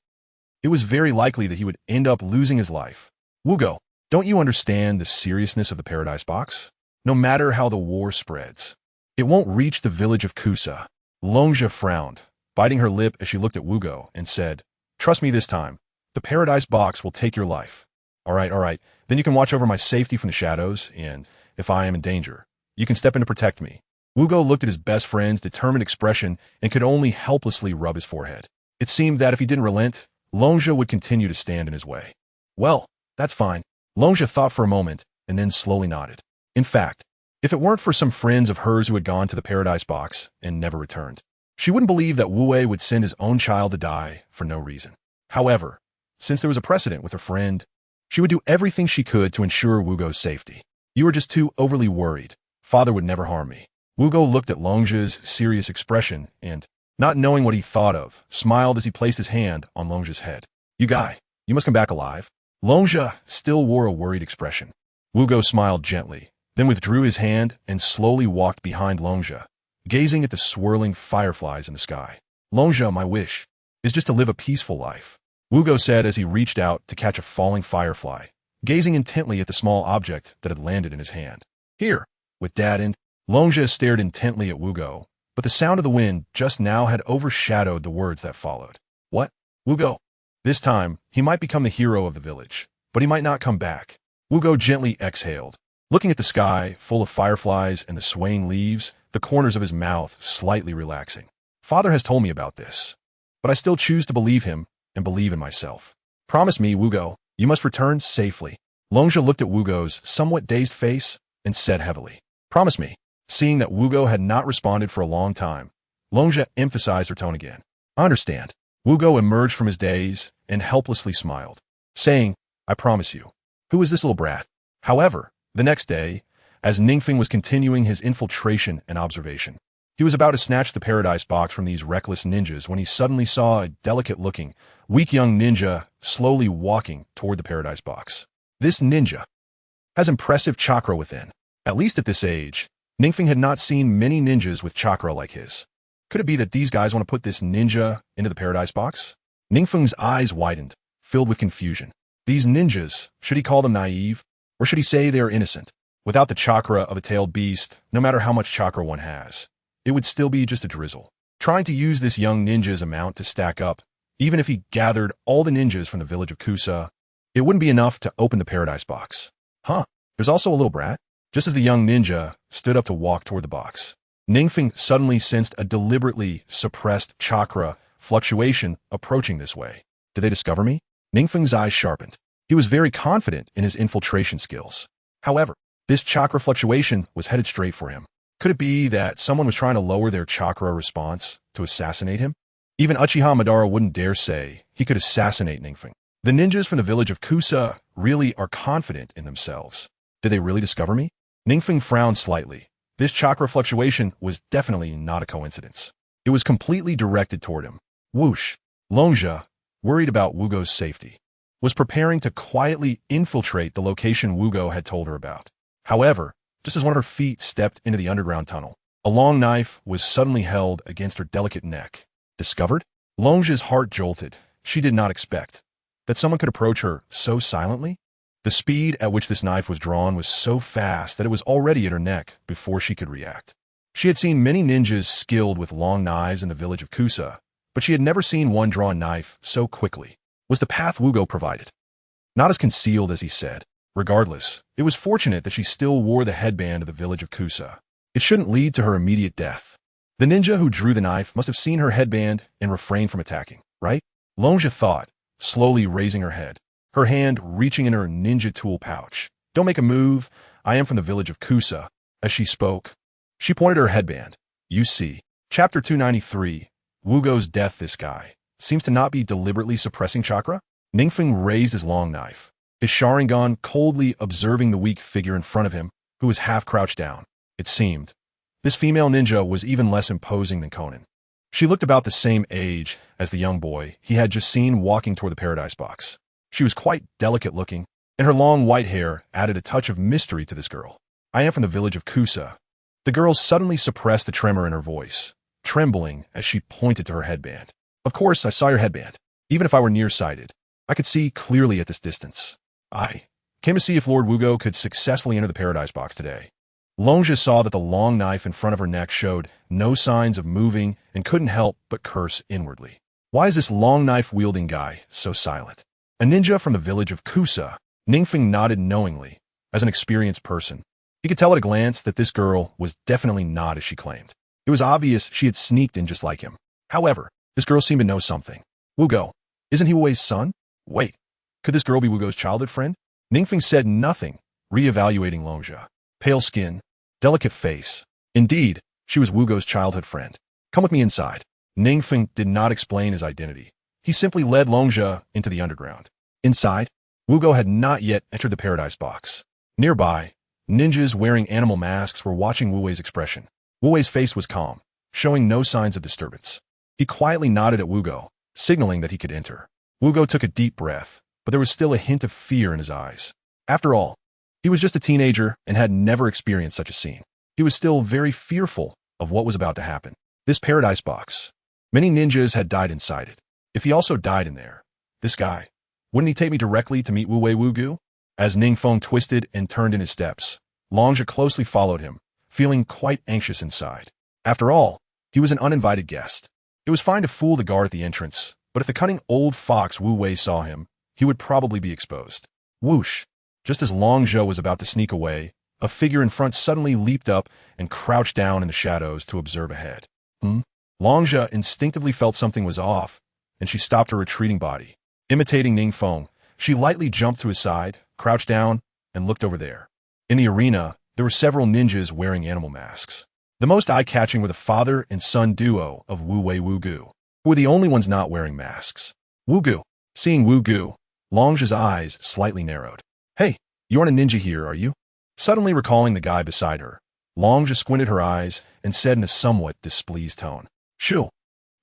it was very likely that he would end up losing his life. Wugo, don't you understand the seriousness of the Paradise Box? No matter how the war spreads, it won't reach the village of Kusa. Longja frowned, biting her lip as she looked at Wugo and said, Trust me this time. The Paradise Box will take your life. All right. Then you can watch over my safety from the shadows, and if I am in danger, you can step in to protect me. Wugo looked at his best friend's determined expression and could only helplessly rub his forehead. It seemed that if he didn't relent, Longja would continue to stand in his way. Well, that's fine. Longja thought for a moment and then slowly nodded. In fact, if it weren't for some friends of hers who had gone to the Paradise Box and never returned, she wouldn't believe that Wu Wei would send his own child to die for no reason. However, since there was a precedent with her friend, She would do everything she could to ensure Wugo's safety. You are just too overly worried. Father would never harm me. Wugo looked at Longja's serious expression and, not knowing what he thought of, smiled as he placed his hand on Longja's head. You guy, you must come back alive. Longja still wore a worried expression. Wugo smiled gently, then withdrew his hand and slowly walked behind Longja, gazing at the swirling fireflies in the sky. Longja, my wish is just to live a peaceful life, Wugo said as he reached out to catch a falling firefly, gazing intently at the small object that had landed in his hand. Here, with Dad and Longja stared intently at Wugo, but the sound of the wind just now had overshadowed the words that followed. What? Wugo? This time, he might become the hero of the village, but he might not come back. Wugo gently exhaled, looking at the sky full of fireflies and the swaying leaves, the corners of his mouth slightly relaxing. Father has told me about this, but I still choose to believe him and believe in myself. Promise me, Wugo, you must return safely. Longja looked at Wugo's somewhat dazed face and said heavily, Promise me. Seeing that Wugo had not responded for a long time, Longja emphasized her tone again. I understand. Wugo emerged from his daze and helplessly smiled, saying, I promise you. Who is this little brat? However, the next day, as NingFeng was continuing his infiltration and observation, he was about to snatch the paradise box from these reckless ninjas when he suddenly saw a delicate-looking, weak young ninja slowly walking toward the paradise box. This ninja has impressive chakra within. At least at this age, NingFeng had not seen many ninjas with chakra like his. Could it be that these guys want to put this ninja into the paradise box? NingFeng's eyes widened, filled with confusion. These ninjas, should he call them naive, or should he say they are innocent? Without the chakra of a tailed beast, no matter how much chakra one has, it would still be just a drizzle. Trying to use this young ninja's amount to stack up, even if he gathered all the ninjas from the village of Kusa, it wouldn't be enough to open the paradise box. Huh, there's also a little brat. Just as the young ninja stood up to walk toward the box, NingFeng suddenly sensed a deliberately suppressed chakra fluctuation approaching this way. Did they discover me? NingFeng's eyes sharpened. He was very confident in his infiltration skills. However, this chakra fluctuation was headed straight for him. Could it be that someone was trying to lower their chakra response to assassinate him? Even Uchiha Madara wouldn't dare say he could assassinate NingFeng. The ninjas from the village of Kusa really are confident in themselves. Did they really discover me? NingFeng frowned slightly. This chakra fluctuation was definitely not a coincidence. It was completely directed toward him. Whoosh! Longja, worried about Wugo's safety, was preparing to quietly infiltrate the location Wugo had told her about. However, just as one of her feet stepped into the underground tunnel, a long knife was suddenly held against her delicate neck. Discovered? Longja's heart jolted. She did not expect that someone could approach her so silently. The speed at which this knife was drawn was so fast that it was already at her neck before she could react. She had seen many ninjas skilled with long knives in the village of Kusa, but she had never seen one draw a knife so quickly. Was the path Wugo provided not as concealed as he said? Regardless, it was fortunate that she still wore the headband of the village of Kusa. It shouldn't lead to her immediate death. The ninja who drew the knife must have seen her headband and refrained from attacking, right? Longja thought, slowly raising her head, her hand reaching in her ninja tool pouch. Don't make a move. I am from the village of Kusa. As she spoke, she pointed her headband. You see. Chapter 293. Wugo's death. This guy seems to not be deliberately suppressing chakra. NingFeng raised his long knife, his Sharingan coldly observing the weak figure in front of him, who was half crouched down. It seemed this female ninja was even less imposing than Conan. She looked about the same age as the young boy he had just seen walking toward the paradise box. She was quite delicate looking, and her long white hair added a touch of mystery to this girl. I am from the village of Kusa. The girl suddenly suppressed the tremor in her voice, trembling as she pointed to her headband. Of course, I saw your headband. Even if I were nearsighted, I could see clearly at this distance. I came to see if Lord Wugo could successfully enter the paradise box today. Longja saw that the long knife in front of her neck showed no signs of moving and couldn't help but curse inwardly. Why is this long knife-wielding guy so silent? A ninja from the village of Kusa. NingFeng nodded knowingly. As an experienced person, he could tell at a glance that this girl was definitely not as she claimed. It was obvious she had sneaked in just like him. However, this girl seemed to know something. Wugo, isn't he Wu's son? Wait, could this girl be Wugo's childhood friend? NingFeng said nothing, re-evaluating Longja. Pale skin, delicate face. Indeed, she was Wugo's childhood friend. Come with me inside. NingFeng did not explain his identity. He simply led Longja into the underground. Inside, Wugo had not yet entered the paradise box. Nearby, ninjas wearing animal masks were watching Wu Wei's expression. Wu Wei's face was calm, showing no signs of disturbance. He quietly nodded at Wugo, signaling that he could enter. Wugo took a deep breath, but there was still a hint of fear in his eyes. After all, he was just a teenager and had never experienced such a scene. He was still very fearful of what was about to happen. This paradise box. Many ninjas had died inside it. If he also died in there, this guy, wouldn't he take me directly to meet Wu Wei Wugu? As NingFeng twisted and turned in his steps, Longzhi closely followed him, feeling quite anxious inside. After all, he was an uninvited guest. It was fine to fool the guard at the entrance, but if the cunning old fox Wu Wei saw him, he would probably be exposed. Whoosh! Just as Longzhi was about to sneak away, a figure in front suddenly leaped up and crouched down in the shadows to observe ahead. Longzhi instinctively felt something was off, and she stopped her retreating body. Imitating NingFeng, she lightly jumped to his side, crouched down, and looked over there. In the arena, there were several ninjas wearing animal masks. The most eye-catching were the father and son duo of Wu Wei Wugu, who were the only ones not wearing masks. Wugu. Seeing Wugu, Longzhi's eyes slightly narrowed. Hey, you aren't a ninja here, are you? Suddenly recalling the guy beside her, Longzhi squinted her eyes and said in a somewhat displeased tone, "Shoo,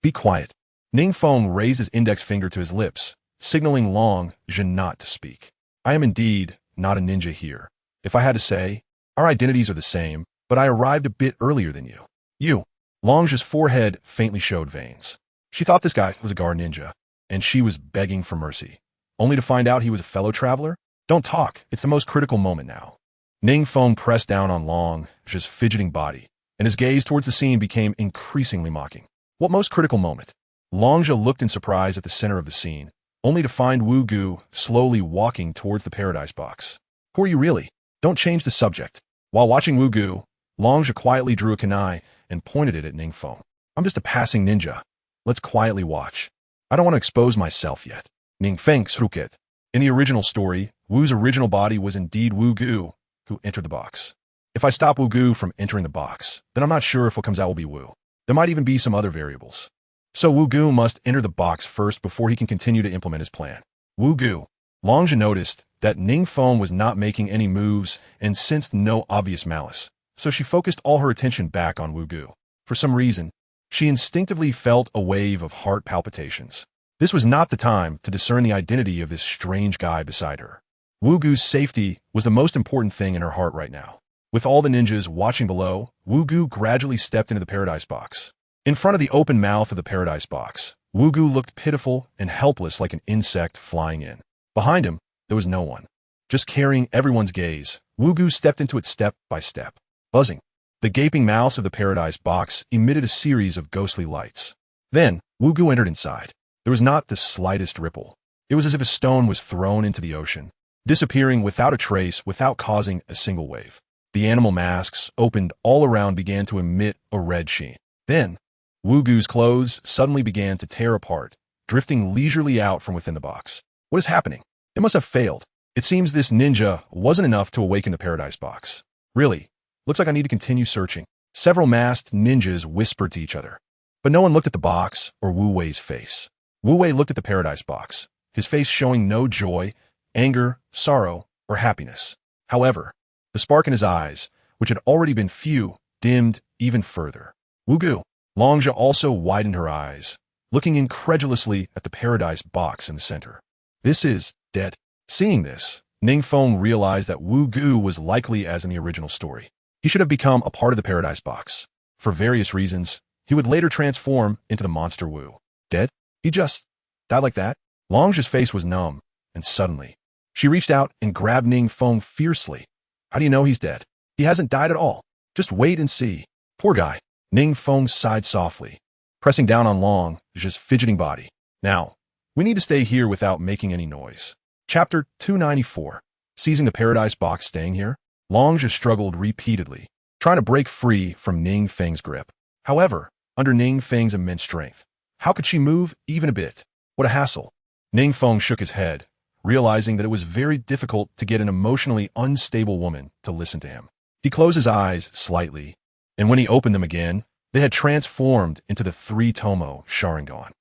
be quiet." NingFeng raised his index finger to his lips, signaling Longzhi not to speak. "I am indeed not a ninja here. If I had to say, our identities are the same, but I arrived a bit earlier than you." "You." Longzhi's forehead faintly showed veins. She thought this guy was a guard ninja, and she was begging for mercy, only to find out he was a fellow traveler. "Don't talk, it's the most critical moment now." NingFeng pressed down on Longzhi's fidgeting body, and his gaze towards the scene became increasingly mocking. "What most critical moment?" Longzhi looked in surprise at the center of the scene, only to find Wugu slowly walking towards the paradise box. "Who are you really? Don't change the subject." While watching Wugu, Longzhi quietly drew a kunai and pointed it at NingFeng. "I'm just a passing ninja. Let's quietly watch. I don't want to expose myself yet." NingFeng sruket. In the original story, Wu's original body was indeed Wugu, who entered the box. If I stop Wugu from entering the box, then I'm not sure if what comes out will be Wu. There might even be some other variables. So Wugu must enter the box first before he can continue to implement his plan. Wugu. Longzhi noticed that NingFeng was not making any moves and sensed no obvious malice, so she focused all her attention back on Wugu. For some reason, she instinctively felt a wave of heart palpitations. This was not the time to discern the identity of this strange guy beside her. Wugu's safety was the most important thing in her heart right now. With all the ninjas watching below, Wugu gradually stepped into the paradise box. In front of the open mouth of the paradise box, Wugu looked pitiful and helpless like an insect flying in. Behind him, there was no one. Just carrying everyone's gaze, Wugu stepped into it step by step. Buzzing. The gaping mouths of the paradise box emitted a series of ghostly lights. Then, Wugu entered inside. There was not the slightest ripple. It was as if a stone was thrown into the ocean, disappearing without a trace, without causing a single wave. The animal masks, opened all around, began to emit a red sheen. Then, Wugu's clothes suddenly began to tear apart, drifting leisurely out from within the box. What is happening? It must have failed. It seems this ninja wasn't enough to awaken the paradise box. Really? Looks like I need to continue searching. Several masked ninjas whispered to each other, but no one looked at the box or Wu Wei's face. Wu Wei looked at the paradise box, his face showing no joy, anger, sorrow, or happiness. However, the spark in his eyes, which had already been few, dimmed even further. Wugu. Longzhi also widened her eyes, looking incredulously at the paradise box in the center. "This is dead." Seeing this, NingFeng realized that Wugu was likely as in the original story. He should have become a part of the paradise box. For various reasons, he would later transform into the monster Wu. Dead? He just died like that? Longzhi's face was numb, and suddenly, she reached out and grabbed NingFeng fiercely. "How do you know he's dead? He hasn't died at all. Just wait and see." Poor guy. NingFeng sighed softly, pressing down on Longzhi's fidgeting body. "Now, we need to stay here without making any noise." Chapter 294. Seizing the paradise box, staying here? Longzhi struggled repeatedly, trying to break free from NingFeng's grip. However, under NingFeng's immense strength, how could she move even a bit? What a hassle. NingFeng shook his head, realizing that it was very difficult to get an emotionally unstable woman to listen to him. He closed his eyes slightly, and when he opened them again, they had transformed into the three-tomo Sharingan.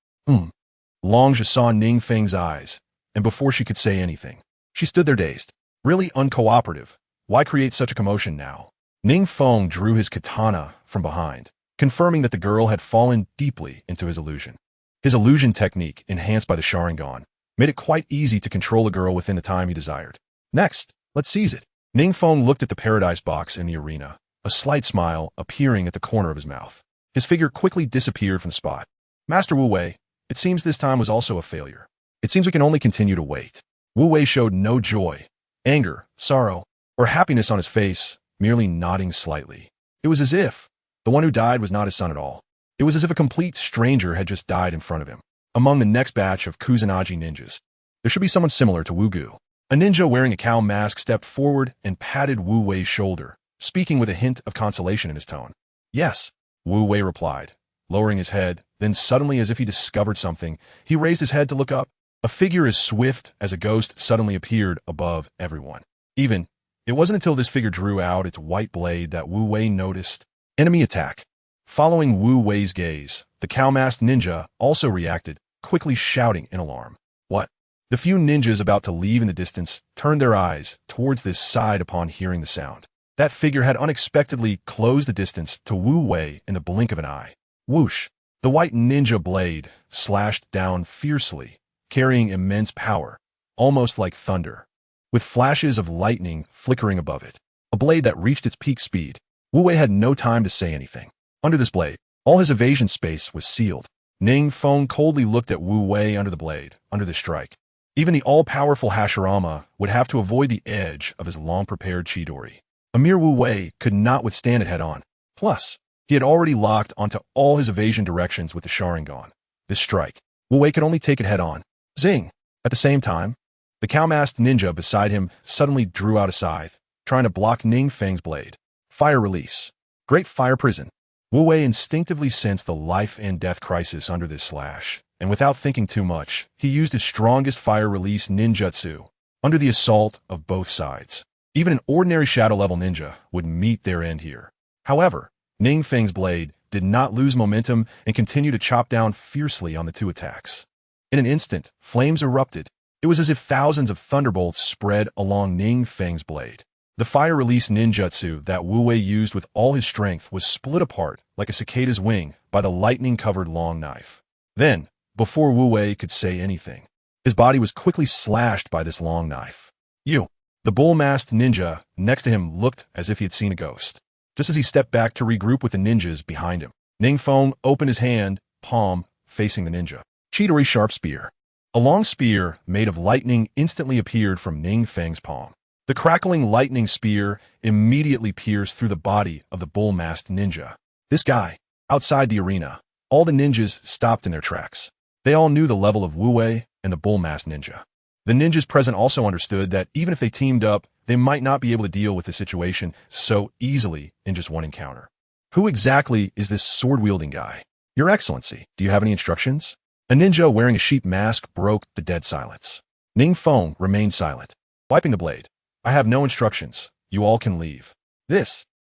Longzhi saw NingFeng's eyes, and before she could say anything, She stood there dazed. Really uncooperative. Why create such a commotion now? NingFeng drew his katana from behind, confirming that the girl had fallen deeply into his illusion. His illusion technique, enhanced by the Sharingan, made it quite easy to control a girl within the time he desired. Next, let's seize it. NingFeng looked at the paradise box in the arena, a slight smile appearing at the corner of his mouth. His figure quickly disappeared from the spot. Master Wu Wei, it seems this time was also a failure. It seems we can only continue to wait. Wu Wei showed no joy, anger, sorrow, or happiness on his face, merely nodding slightly. It was as if the one who died was not his son at all. It was as if a complete stranger had just died in front of him. Among the next batch of Kusanagi ninjas, there should be someone similar to Wu Gu. A ninja wearing a cow mask stepped forward and patted Wu Wei's shoulder, speaking with a hint of consolation in his tone. Yes, Wu Wei replied, lowering his head. Then suddenly, as if he discovered something, he raised his head to look up. A figure as swift as a ghost suddenly appeared above everyone. It wasn't until this figure drew out its white blade that Wu Wei noticed. Enemy attack. Following Wu Wei's gaze, the cow-masked ninja also reacted, quickly shouting in alarm. What? The few ninjas about to leave in the distance turned their eyes towards this side upon hearing the sound. That figure had unexpectedly closed the distance to Wu Wei in the blink of an eye. Whoosh! The white ninja blade slashed down fiercely, carrying immense power, almost like thunder, with flashes of lightning flickering above it. A blade that reached its peak speed. Wu Wei had no time to say anything. Under this blade, all his evasion space was sealed. NingFeng coldly looked at Wu Wei under the blade, under the strike. Even the all-powerful Hashirama would have to avoid the edge of his long-prepared Chidori. A mere Wu Wei could not withstand it head-on. Plus, he had already locked onto all his evasion directions with the Sharingan. This strike, Wu Wei could only take it head-on. Zing! At the same time, the cow-masked ninja beside him suddenly drew out a scythe, trying to block NingFeng's blade. Fire release. Great fire prison. Wu Wei instinctively sensed the life and death crisis under this slash, and without thinking too much, he used his strongest fire release ninjutsu under the assault of both sides. Even an ordinary shadow-level ninja would meet their end here. However, NingFeng's blade did not lose momentum and continued to chop down fiercely on the two attacks. In an instant, flames erupted. It was as if thousands of thunderbolts spread along NingFeng's blade. The fire release ninjutsu that Wu Wei used with all his strength was split apart like a cicada's wing by the lightning-covered long knife. Then, before Wu Wei could say anything, his body was quickly slashed by this long knife. The bull-masked ninja next to him looked as if he had seen a ghost. Just as he stepped back to regroup with the ninjas behind him, NingFeng opened his hand, palm facing the ninja. Chidori sharp spear. A long spear made of lightning instantly appeared from NingFeng's palm. The crackling lightning spear immediately pierced through the body of the bull-masked ninja. This guy, outside the arena, all the ninjas stopped in their tracks. They all knew the level of Wu Wei and the bull-masked ninja. The ninjas present also understood that even if they teamed up, they might not be able to deal with the situation so easily in just one encounter. Who exactly is this sword-wielding guy? Your Excellency, do you have any instructions? A ninja wearing a sheep mask broke the dead silence. NingFeng remained silent, wiping the blade. I have no instructions. You all can leave.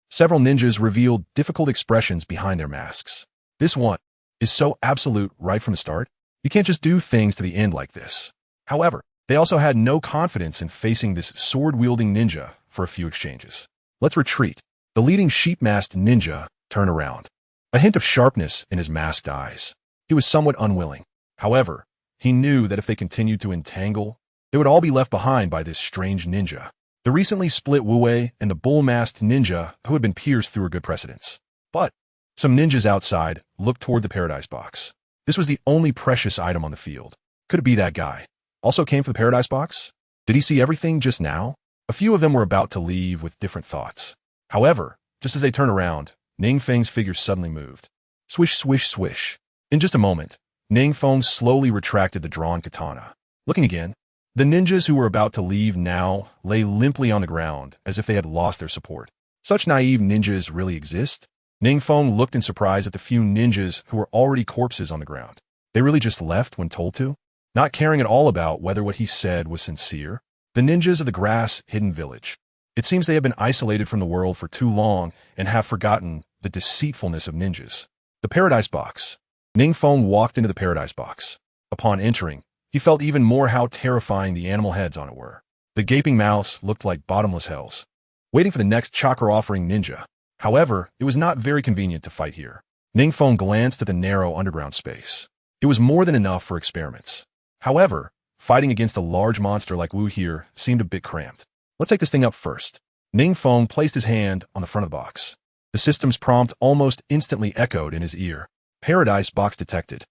Several ninjas revealed difficult expressions behind their masks. This one is so absolute right from the start. You can't just do things to the end like this. However, they also had no confidence in facing this sword-wielding ninja for a few exchanges. Let's retreat. The leading sheep-masked ninja turned around, a hint of sharpness in his masked eyes. He was somewhat unwilling. However, he knew that if they continued to entangle, they would all be left behind by this strange ninja. The recently split Wu Wei and the bull-masked ninja who had been pierced through a good precedence. But some ninjas outside looked toward the paradise box. This was the only precious item on the field. Could it be that guy? Also came for the paradise box? Did he see everything just now? A few of them were about to leave with different thoughts. However, just as they turned around, NingFeng's figure suddenly moved. Swish, swish, swish. In just a moment, NingFeng slowly retracted the drawn katana. Looking again, the ninjas who were about to leave now lay limply on the ground as if they had lost their support. Such naive ninjas really exist? NingFeng looked in surprise at the few ninjas who were already corpses on the ground. They really just left when told to? Not caring at all about whether what he said was sincere? The ninjas of the grass-hidden village. It seems they have been isolated from the world for too long and have forgotten the deceitfulness of ninjas. The paradise box. NingFeng walked into the paradise box. Upon entering, he felt even more how terrifying the animal heads on it were. The gaping mouths looked like bottomless hells, waiting for the next chakra-offering ninja. However, it was not very convenient to fight here. NingFeng glanced at the narrow underground space. It was more than enough for experiments. However, fighting against a large monster like Wu here seemed a bit cramped. Let's take this thing up first. NingFeng placed his hand on the front of the box. The system's prompt almost instantly echoed in his ear. Paradise box detected.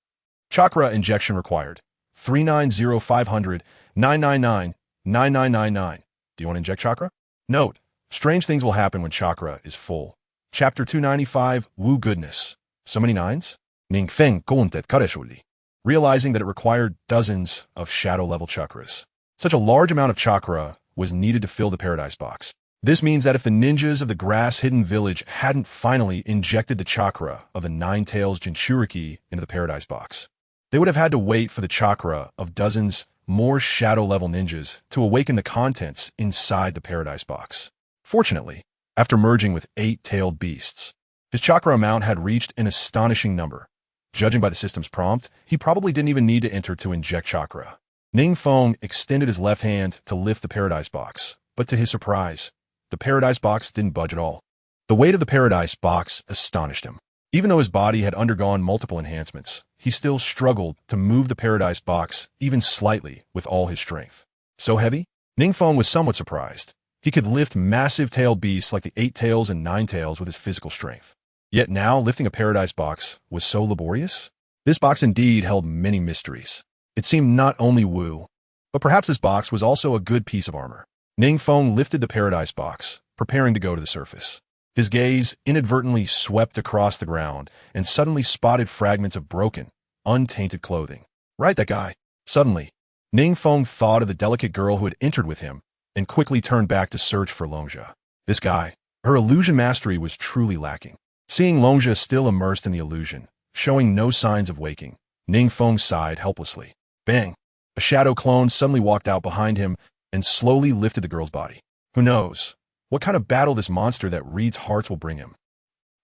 Chakra injection required. 390-500-999-9999. Do you want to inject chakra? Note, strange things will happen when chakra is full. Chapter 295, Wu Goodness. So many nines? NingFeng gontet kareshuli. Realizing that it required dozens of shadow-level chakras. Such a large amount of chakra was needed to fill the paradise box. This means that if the ninjas of the grass-hidden village hadn't finally injected the chakra of the Nine-Tails Jinchuriki into the paradise box, they would have had to wait for the chakra of dozens more shadow-level ninjas to awaken the contents inside the paradise box. Fortunately, after merging with 8-tailed beasts, his chakra amount had reached an astonishing number. Judging by the system's prompt, he probably didn't even need to enter to inject chakra. NingFeng extended his left hand to lift the paradise box, but to his surprise, the paradise box didn't budge at all. The weight of the paradise box astonished him. Even though his body had undergone multiple enhancements, he still struggled to move the paradise box even slightly with all his strength. So heavy? NingFeng was somewhat surprised. He could lift massive tailed beasts like the 8-tails and 9-tails with his physical strength. Yet now, lifting a paradise box was so laborious? This box indeed held many mysteries. It seemed not only Wu, but perhaps this box was also a good piece of armor. NingFeng lifted the paradise box, preparing to go to the surface. His gaze inadvertently swept across the ground and suddenly spotted fragments of broken, untainted clothing. Right, that guy. Suddenly, NingFeng thought of the delicate girl who had entered with him and quickly turned back to search for Longjia. This guy, her illusion mastery was truly lacking. Seeing Longjia still immersed in the illusion, showing no signs of waking, NingFeng sighed helplessly. Bang! A shadow clone suddenly walked out behind him and slowly lifted the girl's body. Who knows what kind of battle this monster that reads hearts will bring him?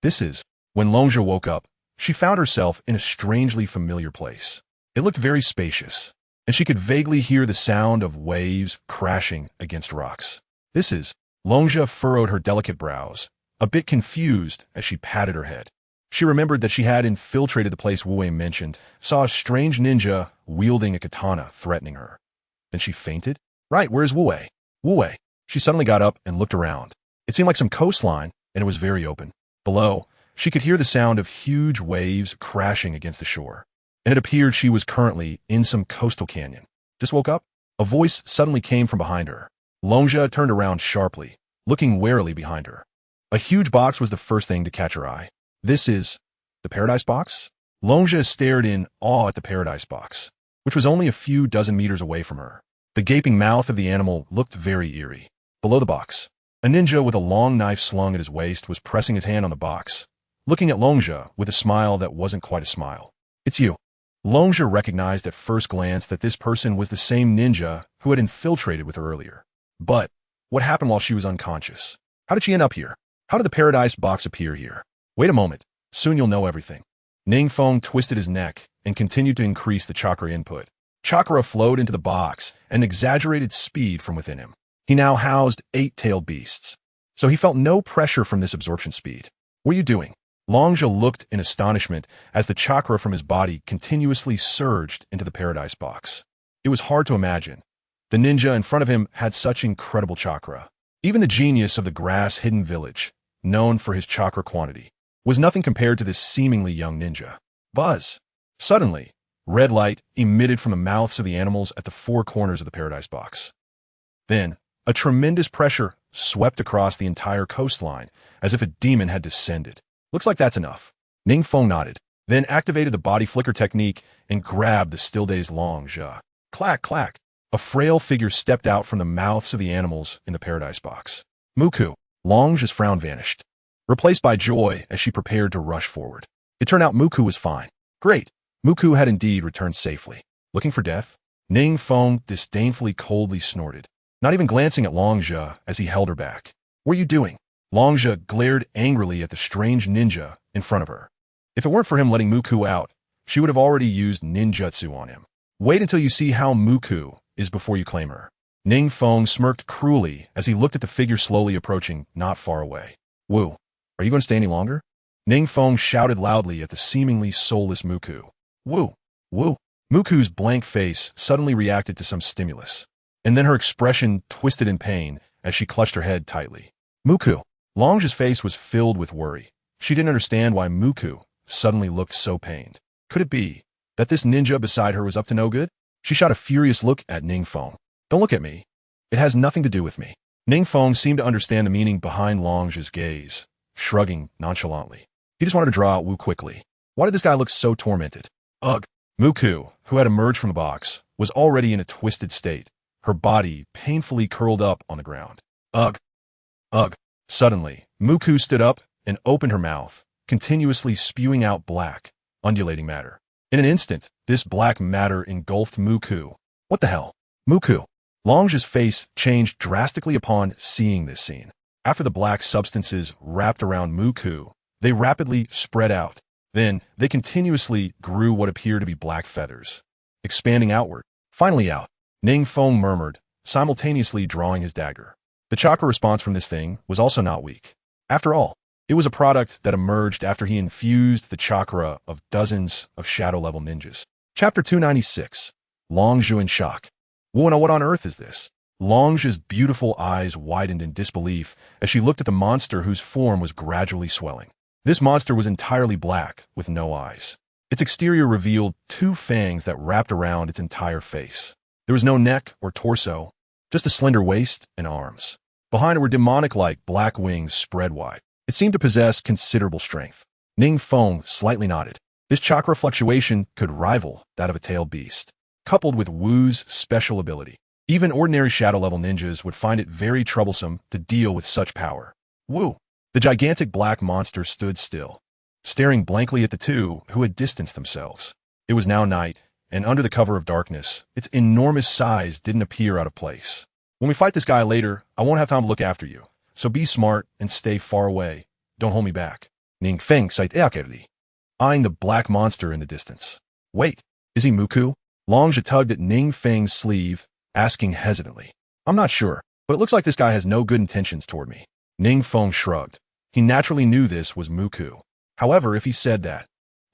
When Longjia woke up, she found herself in a strangely familiar place. It looked very spacious, and she could vaguely hear the sound of waves crashing against rocks. Longjia furrowed her delicate brows, a bit confused as she patted her head. She remembered that she had infiltrated the place Wu Wei mentioned, saw a strange ninja wielding a katana threatening her. Then she fainted? Right, where's Wu Wei? Wu Wei. She suddenly got up and looked around. It seemed like some coastline, and it was very open. Below, she could hear the sound of huge waves crashing against the shore, and it appeared she was currently in some coastal canyon. Just woke up? A voice suddenly came from behind her. Longjia turned around sharply, looking warily behind her. A huge box was the first thing to catch her eye. This is the paradise box? Longjia stared in awe at the paradise box, which was only a few dozen meters away from her. The gaping mouth of the animal looked very eerie. Below the box, a ninja with a long knife slung at his waist was pressing his hand on the box, looking at Longjia with a smile that wasn't quite a smile. It's you. Longjia recognized at first glance that this person was the same ninja who had infiltrated with her earlier. But what happened while she was unconscious? How did she end up here? How did the paradise box appear here? Wait a moment. Soon you'll know everything. NingFeng twisted his neck and continued to increase the chakra input. Chakra flowed into the box at an exaggerated speed from within him. He now housed 8-tailed beasts, so he felt no pressure from this absorption speed. What are you doing? Longjia looked in astonishment as the chakra from his body continuously surged into the paradise box. It was hard to imagine. The ninja in front of him had such incredible chakra. Even the genius of the grass-hidden village, known for his chakra quantity, was nothing compared to this seemingly young ninja. Buzz! Suddenly, red light emitted from the mouths of the animals at the four corners of the paradise box. Then, a tremendous pressure swept across the entire coastline, as if a demon had descended. Looks like that's enough. NingFeng nodded, then activated the body flicker technique and grabbed the still-dazed Longjia. Clack, clack. A frail figure stepped out from the mouths of the animals in the paradise box. Muku. Longjia's frown vanished, replaced by joy as she prepared to rush forward. It turned out Muku was fine. Great. Muku had indeed returned safely. Looking for death? NingFeng disdainfully coldly snorted, not even glancing at Longjia as he held her back. What are you doing? Longjia glared angrily at the strange ninja in front of her. If it weren't for him letting Muku out, she would have already used ninjutsu on him. Wait until you see how Muku is before you claim her. NingFeng smirked cruelly as he looked at the figure slowly approaching not far away. Wu, are you going to stay any longer? NingFeng shouted loudly at the seemingly soulless Muku. Wu, Wu. Muku's blank face suddenly reacted to some stimulus, and then her expression twisted in pain as she clutched her head tightly. Muku. Long's face was filled with worry. She didn't understand why Muku suddenly looked so pained. Could it be that this ninja beside her was up to no good? She shot a furious look at NingFeng. Don't look at me. It has nothing to do with me. NingFeng seemed to understand the meaning behind Long's gaze, shrugging nonchalantly. He just wanted to draw out Wu quickly. Why did this guy look so tormented? Ugh. Muku, who had emerged from the box, was already in a twisted state, her body painfully curled up on the ground. Ugh. Ugh. Suddenly, Muku stood up and opened her mouth, continuously spewing out black, undulating matter. In an instant, this black matter engulfed Muku. What the hell? Muku. Long's face changed drastically upon seeing this scene. After the black substances wrapped around Muku, they rapidly spread out. Then, they continuously grew what appeared to be black feathers, expanding outward. Finally out, NingFeng murmured, simultaneously drawing his dagger. The chakra response from this thing was also not weak. After all, it was a product that emerged after he infused the chakra of dozens of shadow-level ninjas. Chapter 296. Longzhu in shock. Wu, what on earth is this? Longzhu's beautiful eyes widened in disbelief as she looked at the monster whose form was gradually swelling. This monster was entirely black, with no eyes. Its exterior revealed two fangs that wrapped around its entire face. There was no neck or torso, just a slender waist and arms. Behind it were demonic-like black wings spread wide. It seemed to possess considerable strength. NingFeng slightly nodded. This chakra fluctuation could rival that of a tailed beast, coupled with Wu's special ability. Even ordinary shadow-level ninjas would find it very troublesome to deal with such power. Wu. The gigantic black monster stood still, staring blankly at the two who had distanced themselves. It was now night, and under the cover of darkness, its enormous size didn't appear out of place. When we fight this guy later, I won't have time to look after you, so be smart and stay far away. Don't hold me back. NingFeng, eyeing the black monster in the distance. Wait, is he Muku? Longzhu tugged at NingFeng's sleeve, asking hesitantly. I'm not sure, but it looks like this guy has no good intentions toward me. NingFeng shrugged. He naturally knew this was Muku. However, if he said that,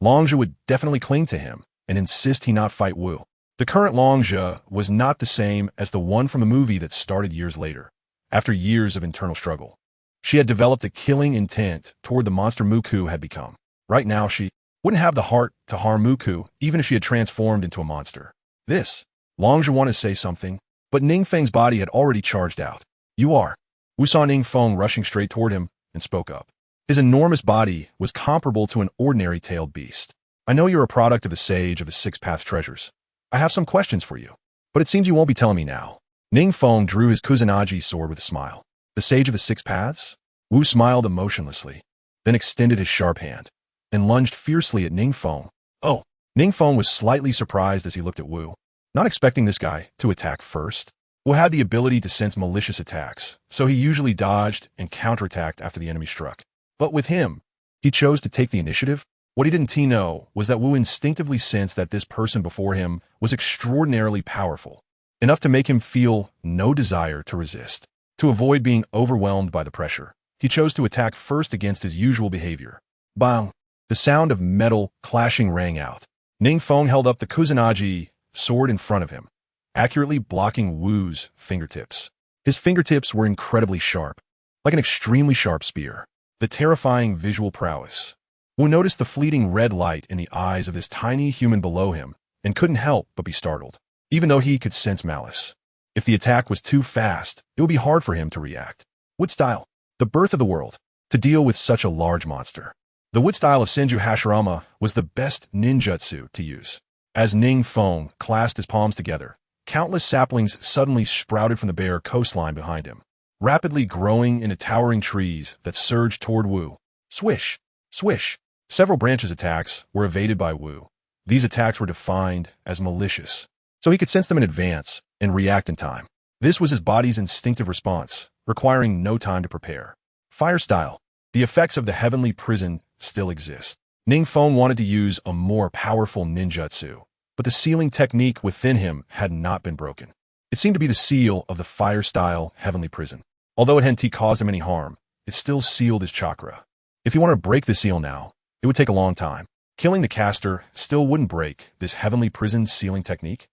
Longzhu would definitely cling to him and insist he not fight Wu. The current Longzhu was not the same as the one from the movie that started years later, after years of internal struggle. She had developed a killing intent toward the monster Muku had become. Right now, she wouldn't have the heart to harm Muku, even if she had transformed into a monster. Longzhu wanted to say something, but NingFeng's body had already charged out. You are. Wu saw NingFeng rushing straight toward him and spoke up. His enormous body was comparable to an ordinary tailed beast. I know you're a product of the Sage of the Six Paths Treasures. I have some questions for you, but it seems you won't be telling me now. NingFeng drew his Kusanagi sword with a smile. The Sage of the Six Paths? Wu smiled emotionlessly, then extended his sharp hand, and lunged fiercely at NingFeng. Oh! NingFeng was slightly surprised as he looked at Wu, not expecting this guy to attack first. Wu had the ability to sense malicious attacks, so he usually dodged and counterattacked after the enemy struck. But with him, he chose to take the initiative. What he didn't know was that Wu instinctively sensed that this person before him was extraordinarily powerful, enough to make him feel no desire to resist. To avoid being overwhelmed by the pressure, he chose to attack first against his usual behavior. Bang! The sound of metal clashing rang out. NingFeng held up the Kusanagi sword in front of him, accurately blocking Wu's fingertips. His fingertips were incredibly sharp, like an extremely sharp spear. The terrifying visual prowess. Wu noticed the fleeting red light in the eyes of this tiny human below him and couldn't help but be startled, even though he could sense malice. If the attack was too fast, it would be hard for him to react. Wood style. The birth of the world. To deal with such a large monster. The wood style of Senju Hashirama was the best ninjutsu to use. As NingFeng clasped his palms together, countless saplings suddenly sprouted from the bare coastline behind him, rapidly growing into towering trees that surged toward Wu. Swish! Swish! Several branches attacks were evaded by Wu. These attacks were defined as malicious, so he could sense them in advance and react in time. This was his body's instinctive response, requiring no time to prepare. Fire style. The effects of the heavenly prison still exist. NingFeng wanted to use a more powerful ninjutsu, but the sealing technique within him had not been broken. It seemed to be the seal of the fire-style heavenly prison. Although it hadn't caused him any harm, it still sealed his chakra. If he wanted to break the seal now, it would take a long time. Killing the caster still wouldn't break this heavenly prison sealing technique.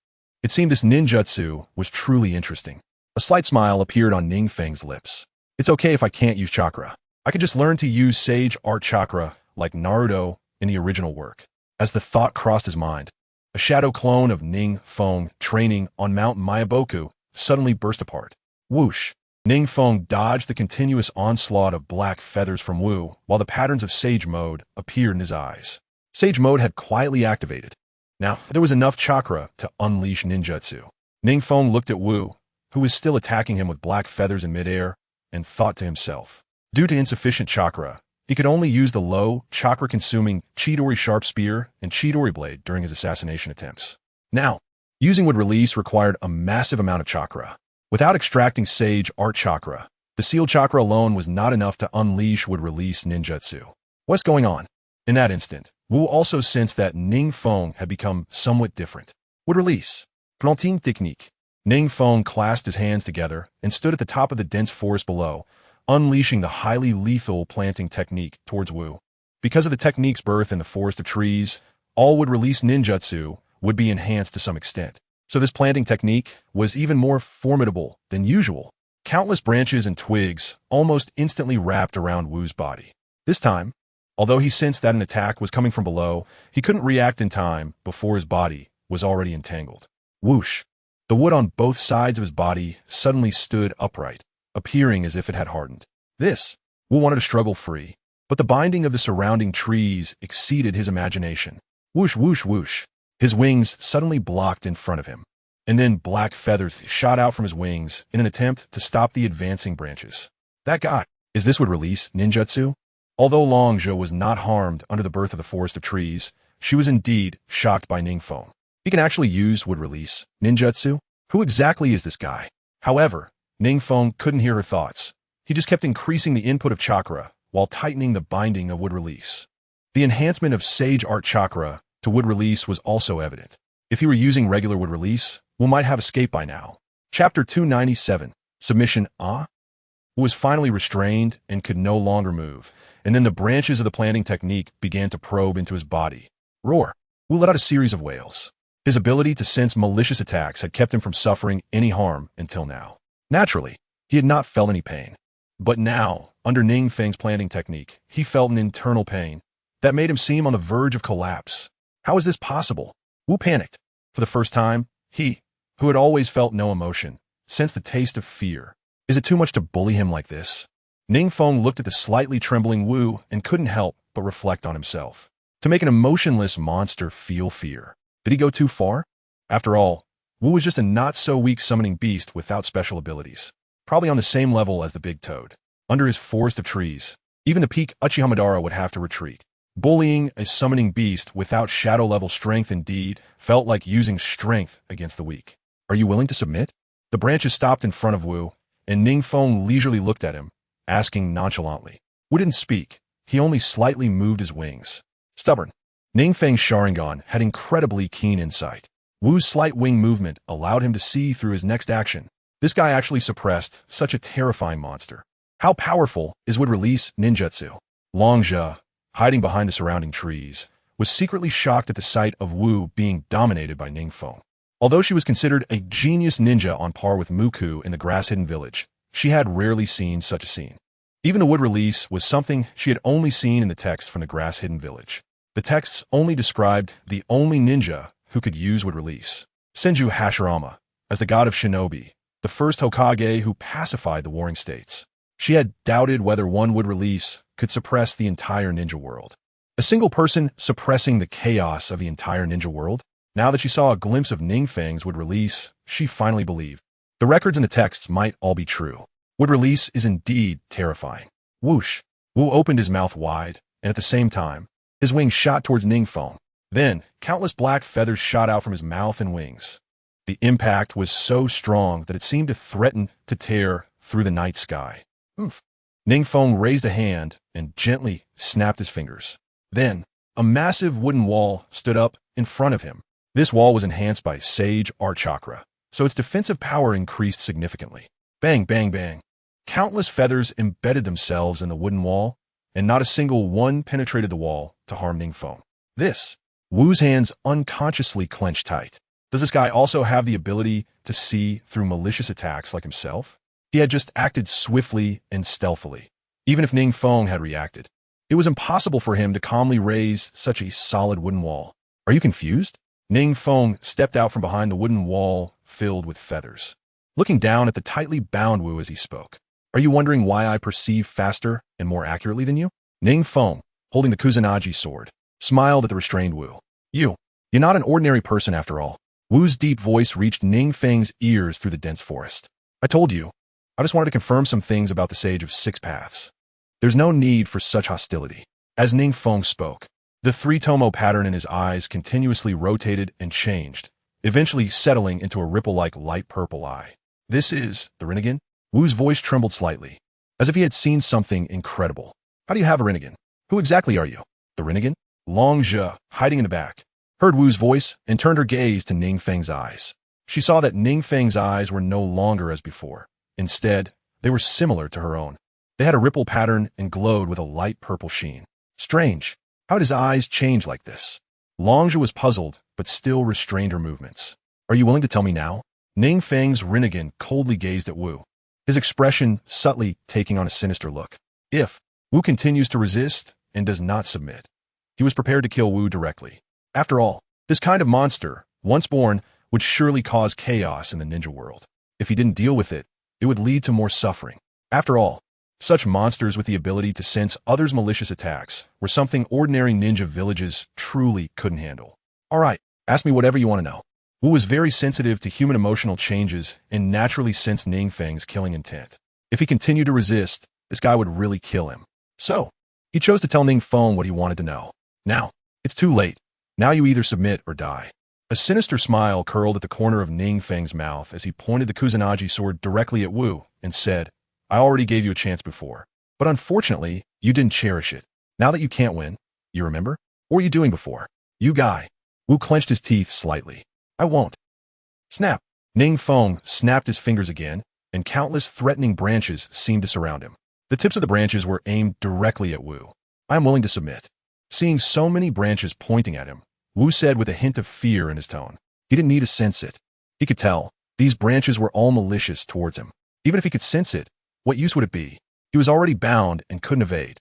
It seemed this ninjutsu was truly interesting. A slight smile appeared on NingFeng's lips. It's okay if I can't use chakra. I could just learn to use sage art chakra like Naruto in the original work. As the thought crossed his mind, a shadow clone of NingFeng training on Mount Mayaboku suddenly burst apart. Whoosh! NingFeng dodged the continuous onslaught of black feathers from Wu, while the patterns of Sage Mode appeared in his eyes. Sage Mode had quietly activated. Now, there was enough chakra to unleash ninjutsu. NingFeng looked at Wu, who was still attacking him with black feathers in midair, and thought to himself. Due to insufficient chakra, he could only use the low, chakra-consuming Chidori Sharp Spear and Chidori Blade during his assassination attempts. Now, using would release required a massive amount of chakra. Without extracting Sage Art Chakra, the Seal Chakra alone was not enough to unleash would release ninjutsu. What's going on? In that instant, Wu also sensed that NingFeng had become somewhat different. Would release. Planting technique. NingFeng clasped his hands together and stood at the top of the dense forest below, unleashing the highly lethal planting technique towards Wu. Because of the technique's birth in the forest of trees, all would release ninjutsu would be enhanced to some extent. So this planting technique was even more formidable than usual. Countless branches and twigs almost instantly wrapped around Wu's body. This time, although he sensed that an attack was coming from below, he couldn't react in time before his body was already entangled. Whoosh! The wood on both sides of his body suddenly stood upright, appearing as if it had hardened. Wu wanted to struggle free, but the binding of the surrounding trees exceeded his imagination. Whoosh, whoosh, whoosh. His wings suddenly blocked in front of him, and then black feathers shot out from his wings in an attempt to stop the advancing branches. That guy, is this would release ninjutsu? Although Longzhou was not harmed under the birth of the forest of trees, she was indeed shocked by NingFeng. He can actually use would release ninjutsu? Who exactly is this guy? However, NingFeng couldn't hear her thoughts. He just kept increasing the input of chakra while tightening the binding of would release. The enhancement of Sage Art Chakra to would release was also evident. If he were using regular would release, Wu might have escaped by now. Chapter 297, Submission Wu was finally restrained and could no longer move, and then the branches of the planting technique began to probe into his body. Roar! Wu let out a series of wails. His ability to sense malicious attacks had kept him from suffering any harm until now. Naturally, he had not felt any pain. But now, under NingFeng's planting technique, he felt an internal pain that made him seem on the verge of collapse. How is this possible? Wu panicked. For the first time, he, who had always felt no emotion, sensed the taste of fear. Is it too much to bully him like this? NingFeng looked at the slightly trembling Wu and couldn't help but reflect on himself. To make an emotionless monster feel fear. Did he go too far? After all, Wu was just a not-so-weak summoning beast without special abilities. Probably on the same level as the Big Toad. Under his forest of trees, even the peak Uchihamadara would have to retreat. Bullying a summoning beast without shadow-level strength indeed felt like using strength against the weak. Are you willing to submit? The branches stopped in front of Wu, and NingFeng leisurely looked at him, asking nonchalantly. Wu didn't speak. He only slightly moved his wings. Stubborn. NingFeng's Sharingan had incredibly keen insight. Wu's slight wing movement allowed him to see through his next action. This guy actually suppressed such a terrifying monster. How powerful is would release ninjutsu? Longzhou, hiding behind the surrounding trees, was secretly shocked at the sight of Wu being dominated by NingFeng. Although she was considered a genius ninja on par with Muku in the grass-hidden village, she had rarely seen such a scene. Even the wood release was something she had only seen in the text from the grass-hidden village. The texts only described the only ninja who could use would release, Senju Hashirama, as the god of shinobi, the first Hokage who pacified the warring states. She had doubted whether one would release could suppress the entire ninja world. A single person suppressing the chaos of the entire ninja world? Now that she saw a glimpse of NingFeng's would release, she finally believed. The records in the texts might all be true. Would release is indeed terrifying. Whoosh! Wu opened his mouth wide, and at the same time, his wings shot towards NingFeng. Then, countless black feathers shot out from his mouth and wings. The impact was so strong that it seemed to threaten to tear through the night sky. NingFeng raised a hand and gently snapped his fingers. Then, a massive wooden wall stood up in front of him. This wall was enhanced by Sage Art Chakra, so its defensive power increased significantly. Bang, bang, bang. Countless feathers embedded themselves in the wooden wall, and not a single one penetrated the wall to harm NingFeng. Wu's hands unconsciously clenched tight. Does this guy also have the ability to see through malicious attacks like himself? He had just acted swiftly and stealthily. Even if NingFeng had reacted, it was impossible for him to calmly raise such a solid wooden wall. Are you confused? NingFeng stepped out from behind the wooden wall filled with feathers, looking down at the tightly bound Wu as he spoke. Are you wondering why I perceive faster and more accurately than you? NingFeng, holding the Kusanagi sword, smiled at the restrained Wu. You're not an ordinary person after all. Wu's deep voice reached NingFeng's ears through the dense forest. I told you. I just wanted to confirm some things about the Sage of Six Paths. There's no need for such hostility. As NingFeng spoke, the three-tomo pattern in his eyes continuously rotated and changed, eventually settling into a ripple-like light purple eye. This is the Rinnegan? Wu's voice trembled slightly, as if he had seen something incredible. How do you have a Rinnegan? Who exactly are you? The Rinnegan? Long Zhe, hiding in the back, heard Wu's voice and turned her gaze to NingFeng's eyes. She saw that NingFeng's eyes were no longer as before. Instead, they were similar to her own. They had a ripple pattern and glowed with a light purple sheen. Strange. How had his eyes changed like this? Long Zhe was puzzled, but still restrained her movements. Are you willing to tell me now? NingFeng's Rinnegan coldly gazed at Wu, his expression subtly taking on a sinister look. If Wu continues to resist and does not submit, he was prepared to kill Wu directly. After all, this kind of monster, once born, would surely cause chaos in the ninja world. If he didn't deal with it, it would lead to more suffering. After all, such monsters with the ability to sense others' malicious attacks were something ordinary ninja villages truly couldn't handle. All right, ask me whatever you want to know. Wu was very sensitive to human emotional changes and naturally sensed NingFeng's killing intent. If he continued to resist, this guy would really kill him. So, he chose to tell NingFeng what he wanted to know. Now, it's too late. Now you either submit or die. A sinister smile curled at the corner of NingFeng's mouth as he pointed the Kusanagi sword directly at Wu and said, I already gave you a chance before, but unfortunately, you didn't cherish it. Now that you can't win, you remember? What were you doing before? You guy. Wu clenched his teeth slightly. I won't. Snap. NingFeng snapped his fingers again, and countless threatening branches seemed to surround him. The tips of the branches were aimed directly at Wu. I am willing to submit. Seeing so many branches pointing at him, Wu said with a hint of fear in his tone. He didn't need to sense it. He could tell. These branches were all malicious towards him. Even if he could sense it, what use would it be? He was already bound and couldn't evade.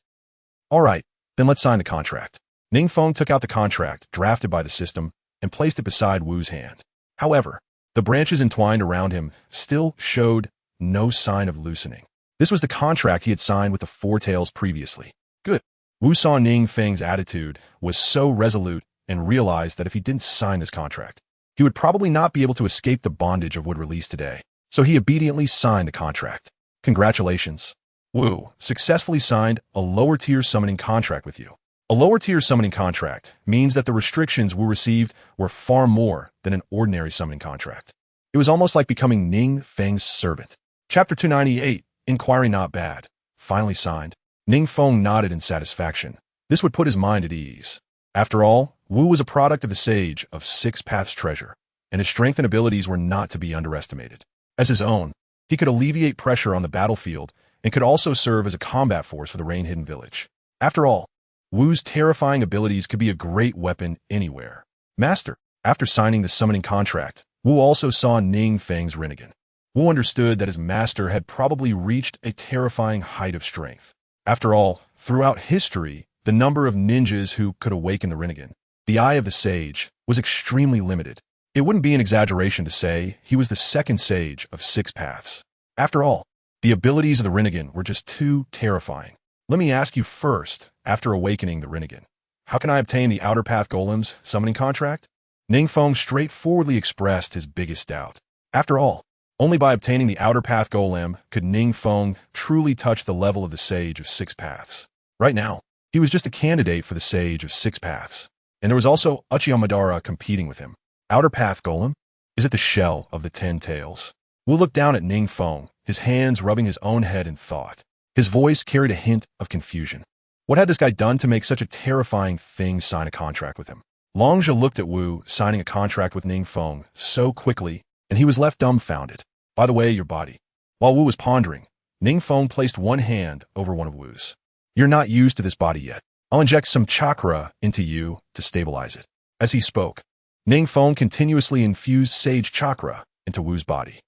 All right, then let's sign the contract. NingFeng took out the contract drafted by the system and placed it beside Wu's hand. However, the branches entwined around him still showed no sign of loosening. This was the contract he had signed with the Four Tails previously. Good. Wu saw NingFeng's attitude was so resolute and realized that if he didn't sign this contract, he would probably not be able to escape the bondage of wood release today. So he obediently signed the contract. Congratulations. Wu successfully signed a lower-tier summoning contract with you. A lower-tier summoning contract means that the restrictions Wu received were far more than an ordinary summoning contract. It was almost like becoming NingFeng's servant. Chapter 298, Inquiry Not Bad. Finally signed. NingFeng nodded in satisfaction. This would put his mind at ease. After all, Wu was a product of the Sage of Six Paths treasure, and his strength and abilities were not to be underestimated. As his own, he could alleviate pressure on the battlefield and could also serve as a combat force for the Rain-Hidden Village. After all, Wu's terrifying abilities could be a great weapon anywhere. Master, after signing the summoning contract, Wu also saw NingFeng's Rinnegan. Wu understood that his master had probably reached a terrifying height of strength. After all, throughout history, the number of ninjas who could awaken the Rinnegan, the Eye of the Sage, was extremely limited. It wouldn't be an exaggeration to say he was the second Sage of Six Paths. After all, the abilities of the Rinnegan were just too terrifying. Let me ask you first, after awakening the Rinnegan, how can I obtain the Outer Path Golem's summoning contract? NingFeng straightforwardly expressed his biggest doubt. After all, only by obtaining the Outer Path Golem could NingFeng truly touch the level of the Sage of Six Paths. Right now, he was just a candidate for the Sage of Six Paths, and there was also Uchiha Madara competing with him. Outer Path Golem? Is it the shell of the 10 tails? Wu looked down at NingFeng, his hands rubbing his own head in thought. His voice carried a hint of confusion. What had this guy done to make such a terrifying thing sign a contract with him? Long Zhe looked at Wu signing a contract with NingFeng so quickly and he was left dumbfounded. By the way, your body. While Wu was pondering, NingFeng placed one hand over one of Wu's. You're not used to this body yet. I'll inject some chakra into you to stabilize it. As he spoke, NingFeng continuously infused sage chakra into Wu's body.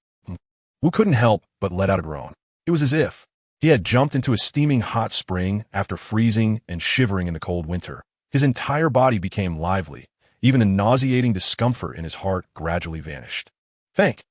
Wu couldn't help but let out a groan. It was as if he had jumped into a steaming hot spring after freezing and shivering in the cold winter. His entire body became lively. Even the nauseating discomfort in his heart gradually vanished. Thank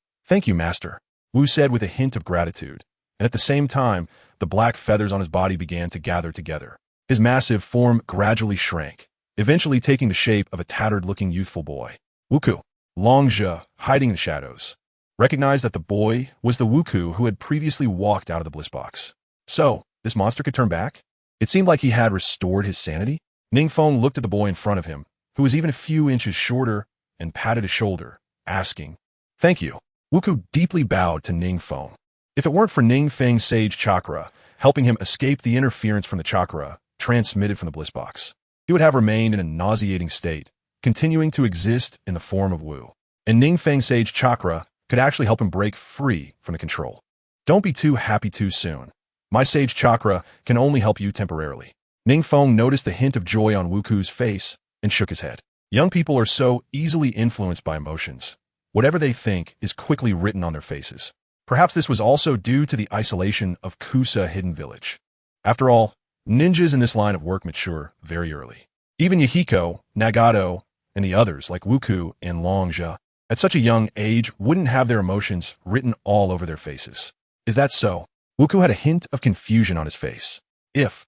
you, master, Wu said with a hint of gratitude, and at the same time, the black feathers on his body began to gather together. His massive form gradually shrank, eventually taking the shape of a tattered-looking youthful boy. Wuku, Longzhe, hiding in the shadows, recognized that the boy was the Wuku who had previously walked out of the bliss box. So, this monster could turn back? It seemed like he had restored his sanity. NingFeng looked at the boy in front of him, who was even a few inches shorter, and patted his shoulder, asking, Thank you. Wuku deeply bowed to NingFeng. If it weren't for NingFeng's sage chakra, helping him escape the interference from the chakra transmitted from the bliss box, he would have remained in a nauseating state, continuing to exist in the form of Wu. And NingFeng's sage chakra could actually help him break free from the control. Don't be too happy too soon. My sage chakra can only help you temporarily. NingFeng noticed the hint of joy on Wuku's face and shook his head. Young people are so easily influenced by emotions. Whatever they think is quickly written on their faces. Perhaps this was also due to the isolation of Kusa Hidden Village. After all, ninjas in this line of work mature very early. Even Yahiko, Nagato, and the others like Wuku and Longzhe, at such a young age, wouldn't have their emotions written all over their faces. Is that so? Wuku had a hint of confusion on his face. If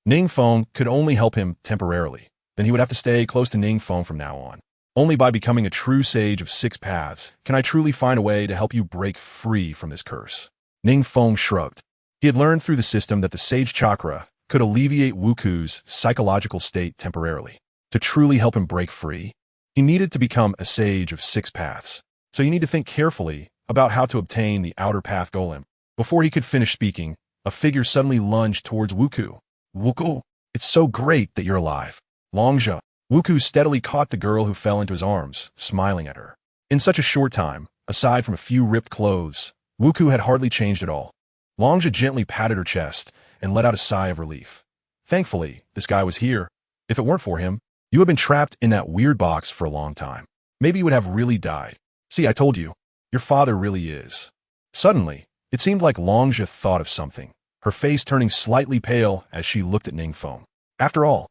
NingFeng could only help him temporarily, then he would have to stay close to NingFeng from now on. Only by becoming a true sage of 6 paths can I truly find a way to help you break free from this curse. NingFeng shrugged. He had learned through the system that the sage chakra could alleviate Wuku's psychological state temporarily. To truly help him break free, he needed to become a sage of 6 paths. So you need to think carefully about how to obtain the outer path golem. Before he could finish speaking, a figure suddenly lunged towards Wuku. Wuku, it's so great that you're alive. Longzhe. Wuku steadily caught the girl who fell into his arms, smiling at her. In such a short time, aside from a few ripped clothes, Wuku had hardly changed at all. Longzhe gently patted her chest and let out a sigh of relief. Thankfully, this guy was here. If it weren't for him, you had been trapped in that weird box for a long time. Maybe you would have really died. See, I told you, your father really is. Suddenly, it seemed like Longzhe thought of something, her face turning slightly pale as she looked at NingFeng. After all,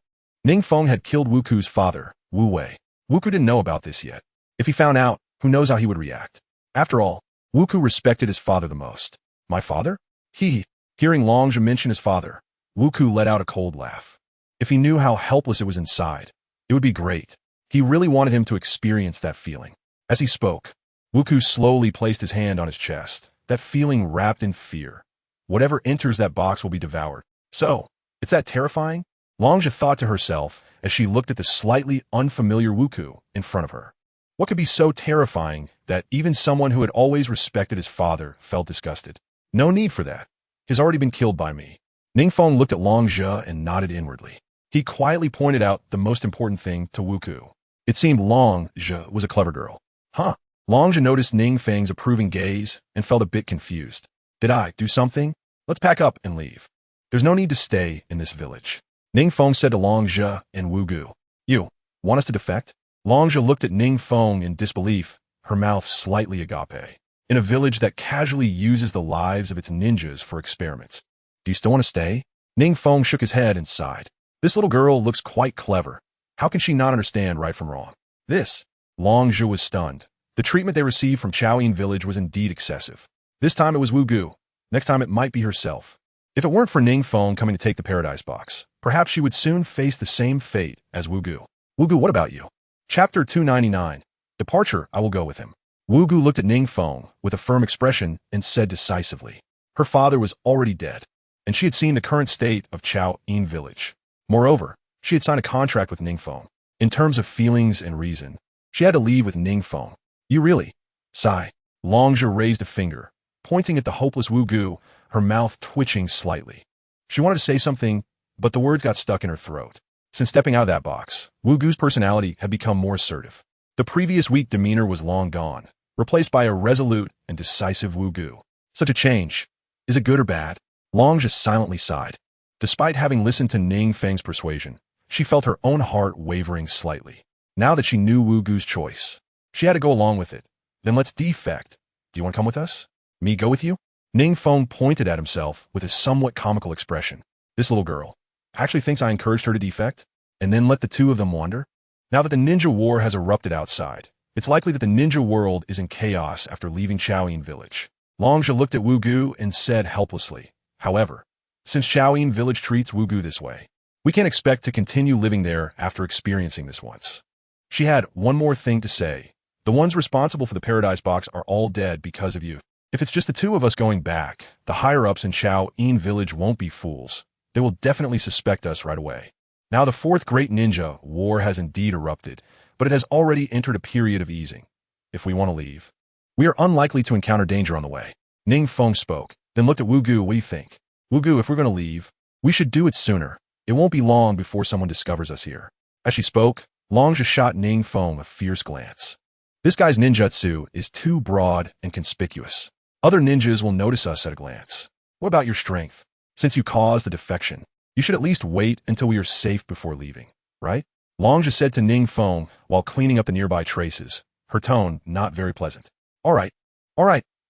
NingFeng had killed Wuku's father, Wu Wei. Wuku didn't know about this yet. If he found out, who knows how he would react. After all, Wuku respected his father the most. My father? Hearing Longzhe mention his father, Wuku let out a cold laugh. If he knew how helpless it was inside, it would be great. He really wanted him to experience that feeling. As he spoke, Wuku slowly placed his hand on his chest, that feeling wrapped in fear. Whatever enters that box will be devoured. So, it's that terrifying? Longzhe thought to herself as she looked at the slightly unfamiliar Wuku in front of her. What could be so terrifying that even someone who had always respected his father felt disgusted? No need for that. He's already been killed by me. NingFeng looked at Longzhe and nodded inwardly. He quietly pointed out the most important thing to Wuku. It seemed Longzhe was a clever girl. Huh? Longzhe noticed NingFeng's approving gaze and felt a bit confused. Did I do something? Let's pack up and leave. There's no need to stay in this village. NingFeng said to Longzhe and Wugu. You want us to defect? Longzhe looked at NingFeng in disbelief, her mouth slightly agape. In a village that casually uses the lives of its ninjas for experiments. Do you still want to stay? NingFeng shook his head and sighed. This little girl looks quite clever. How can she not understand right from wrong? This. Longzhe was stunned. The treatment they received from Chaoyin village was indeed excessive. This time it was Wugu. Next time it might be herself. If it weren't for NingFeng coming to take the paradise box, perhaps she would soon face the same fate as Wugu. Wugu, what about you? Chapter 299. Departure, I will go with him. Wugu looked at NingFeng with a firm expression and said decisively. Her father was already dead, and she had seen the current state of Chaoyin village. Moreover, she had signed a contract with NingFeng. In terms of feelings and reason, she had to leave with NingFeng. You really? Sigh. Longzhe raised a finger, pointing at the hopeless Wugu, her mouth twitching slightly. She wanted to say something, but the words got stuck in her throat. Since stepping out of that box, Wugu's personality had become more assertive. The previous weak demeanor was long gone, replaced by a resolute and decisive Wugu. Such a change. Is it good or bad? Long just silently sighed. Despite having listened to NingFeng's persuasion, she felt her own heart wavering slightly. Now that she knew Wugu's choice, she had to go along with it. Then let's defect. Do you want to come with us? Me go with you? NingFeng pointed at himself with a somewhat comical expression. This little girl actually thinks I encouraged her to defect, and then let the two of them wander? Now that the ninja war has erupted outside, it's likely that the ninja world is in chaos after leaving Chaoyin village. Longzhi looked at Wugu and said helplessly, however, since Chaoyin village treats Wugu this way, we can't expect to continue living there after experiencing this once. She had one more thing to say. The ones responsible for the Paradise Box are all dead because of you. If it's just the two of us going back, the higher-ups in Chaoyin village won't be fools. They will definitely suspect us right away. Now the fourth great ninja war has indeed erupted, but it has already entered a period of easing. If we want to leave, we are unlikely to encounter danger on the way. NingFeng spoke, then looked at Wugu. What do you think? Wugu, if we're going to leave, we should do it sooner. It won't be long before someone discovers us here. As she spoke, Longzhi shot NingFeng a fierce glance. This guy's ninjutsu is too broad and conspicuous. Other ninjas will notice us at a glance. What about your strength? Since you caused the defection, you should at least wait until we are safe before leaving, right? Longzhi said to NingFeng while cleaning up the nearby traces, her tone not very pleasant. All right,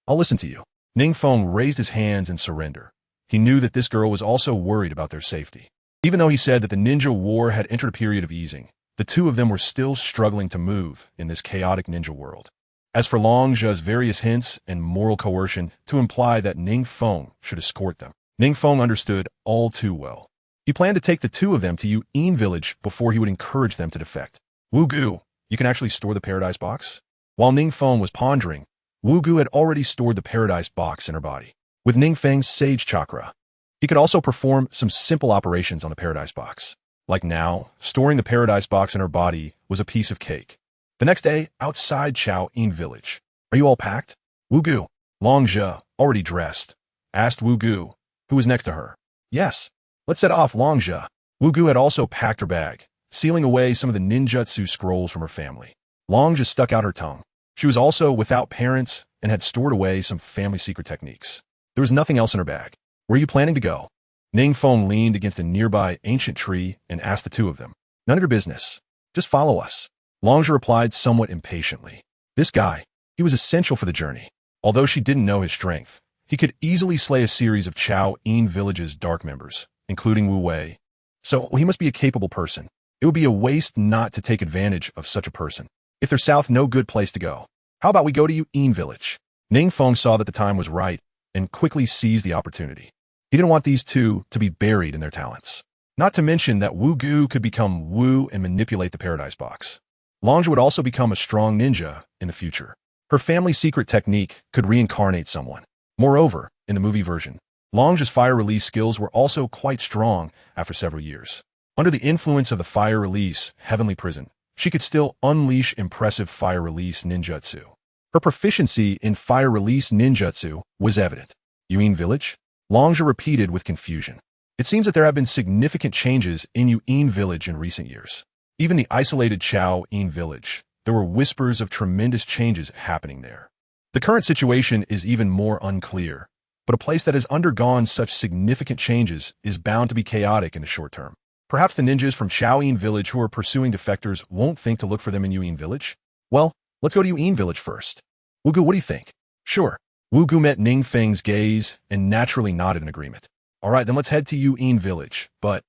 I'll listen to you. NingFeng raised his hands in surrender. He knew that this girl was also worried about their safety. Even though he said that the ninja war had entered a period of easing, the two of them were still struggling to move in this chaotic ninja world. As for Longzhi's various hints and moral coercion to imply that NingFeng should escort them, NingFeng understood all too well. He planned to take the two of them to Yu'in village before he would encourage them to defect. Wugu, you can actually store the Paradise Box? While NingFeng was pondering, Wugu had already stored the Paradise Box in her body. With NingFeng's Sage Chakra, he could also perform some simple operations on the Paradise Box. Like now, storing the Paradise Box in her body was a piece of cake. The next day, outside Chaoyin village. Are you all packed? Wugu, Longzhi, already dressed, asked Wugu, who was next to her. Yes. Let's set off, Longzhi. Wugu had also packed her bag, sealing away some of the ninjutsu scrolls from her family. Longzhi stuck out her tongue. She was also without parents and had stored away some family secret techniques. There was nothing else in her bag. Where are you planning to go? NingFeng leaned against a nearby ancient tree and asked the two of them. None of your business. Just follow us. Longzhi replied somewhat impatiently. This guy, he was essential for the journey. Although she didn't know his strength, he could easily slay a series of Chaoyin village's dark members, including Wu Wei. So he must be a capable person. It would be a waste not to take advantage of such a person. If they're south, no good place to go. How about we go to Yu'in village? NingFeng saw that the time was right and quickly seized the opportunity. He didn't want these two to be buried in their talents. Not to mention that Wugu could become Wu and manipulate the Paradise Box. Longzhi would also become a strong ninja in the future. Her family secret technique could reincarnate someone. Moreover, in the movie version, Longzhi's fire release skills were also quite strong after several years. Under the influence of the fire release heavenly prison, she could still unleash impressive fire release ninjutsu. Her proficiency in fire release ninjutsu was evident. Yu'in village? Longzhi repeated with confusion. It seems that there have been significant changes in Yu'in village in recent years. Even the isolated Chaoyin village, there were whispers of tremendous changes happening there. The current situation is even more unclear, but a place that has undergone such significant changes is bound to be chaotic in the short term. Perhaps the ninjas from Chaoyin village who are pursuing defectors won't think to look for them in Yu'in village? Well, let's go to Yu'in village first. Wugu, what do you think? Sure. Wugu met NingFeng's gaze and naturally nodded in agreement. All right, then let's head to Yu'in village. But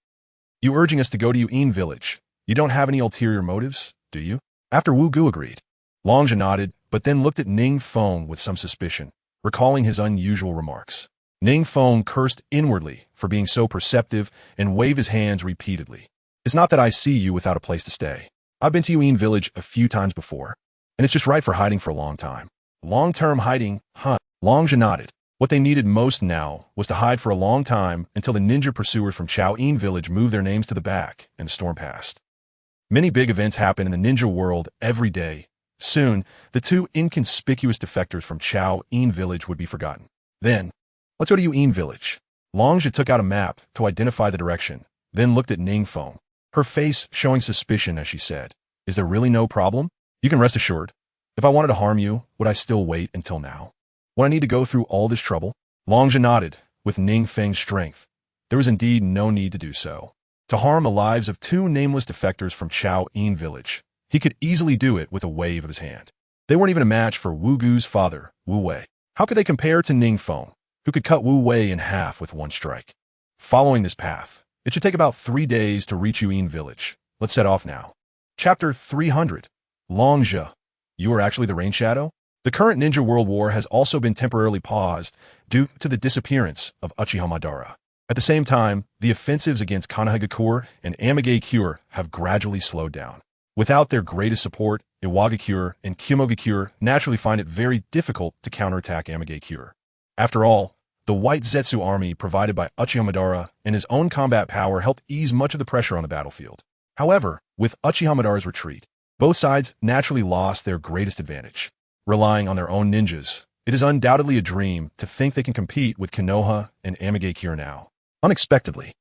you urging us to go to Yu'in village? You don't have any ulterior motives, do you? After Wugu agreed, Longzhi nodded, but then looked at NingFeng with some suspicion, recalling his unusual remarks. NingFeng cursed inwardly for being so perceptive and waved his hands repeatedly. It's not that I see you without a place to stay. I've been to Yu'in village a few times before, and it's just right for hiding for a long time. Long-term hiding, huh? Longzhi nodded. What they needed most now was to hide for a long time until the ninja pursuers from Chaoyin village moved their names to the back and the storm passed. Many big events happen in the ninja world every day. Soon, the two inconspicuous defectors from Chaoyin village would be forgotten. Then, let's go to Yu'in village. Longzhi took out a map to identify the direction, then looked at NingFeng, her face showing suspicion as she said, Is there really no problem? You can rest assured. If I wanted to harm you, would I still wait until now? Would I need to go through all this trouble? Longzhi nodded. With NingFeng's strength, there was indeed no need to do so. To harm the lives of two nameless defectors from Chao Yin village, he could easily do it with a wave of his hand. They weren't even a match for Wu Gu's father, Wu Wei. How could they compare to NingFeng, who could cut Wu Wei in half with one strike? Following this path, it should take about 3 days to reach Yin village. Let's set off now. Chapter 300. Longzhi. You are actually the Rain Shadow? The current Ninja World War has also been temporarily paused due to the disappearance of Uchiha Madara. At the same time, the offensives against Konohagakure and Amegakure have gradually slowed down. Without their greatest support, Iwagakure and Kimogakure naturally find it very difficult to counterattack Amegakure. After all, the White Zetsu army provided by Uchiha Madara and his own combat power helped ease much of the pressure on the battlefield. However, with Uchiha Madara's retreat, both sides naturally lost their greatest advantage. Relying on their own ninjas, it is undoubtedly a dream to think they can compete with Konoha and Amegakure now. Unexpectedly,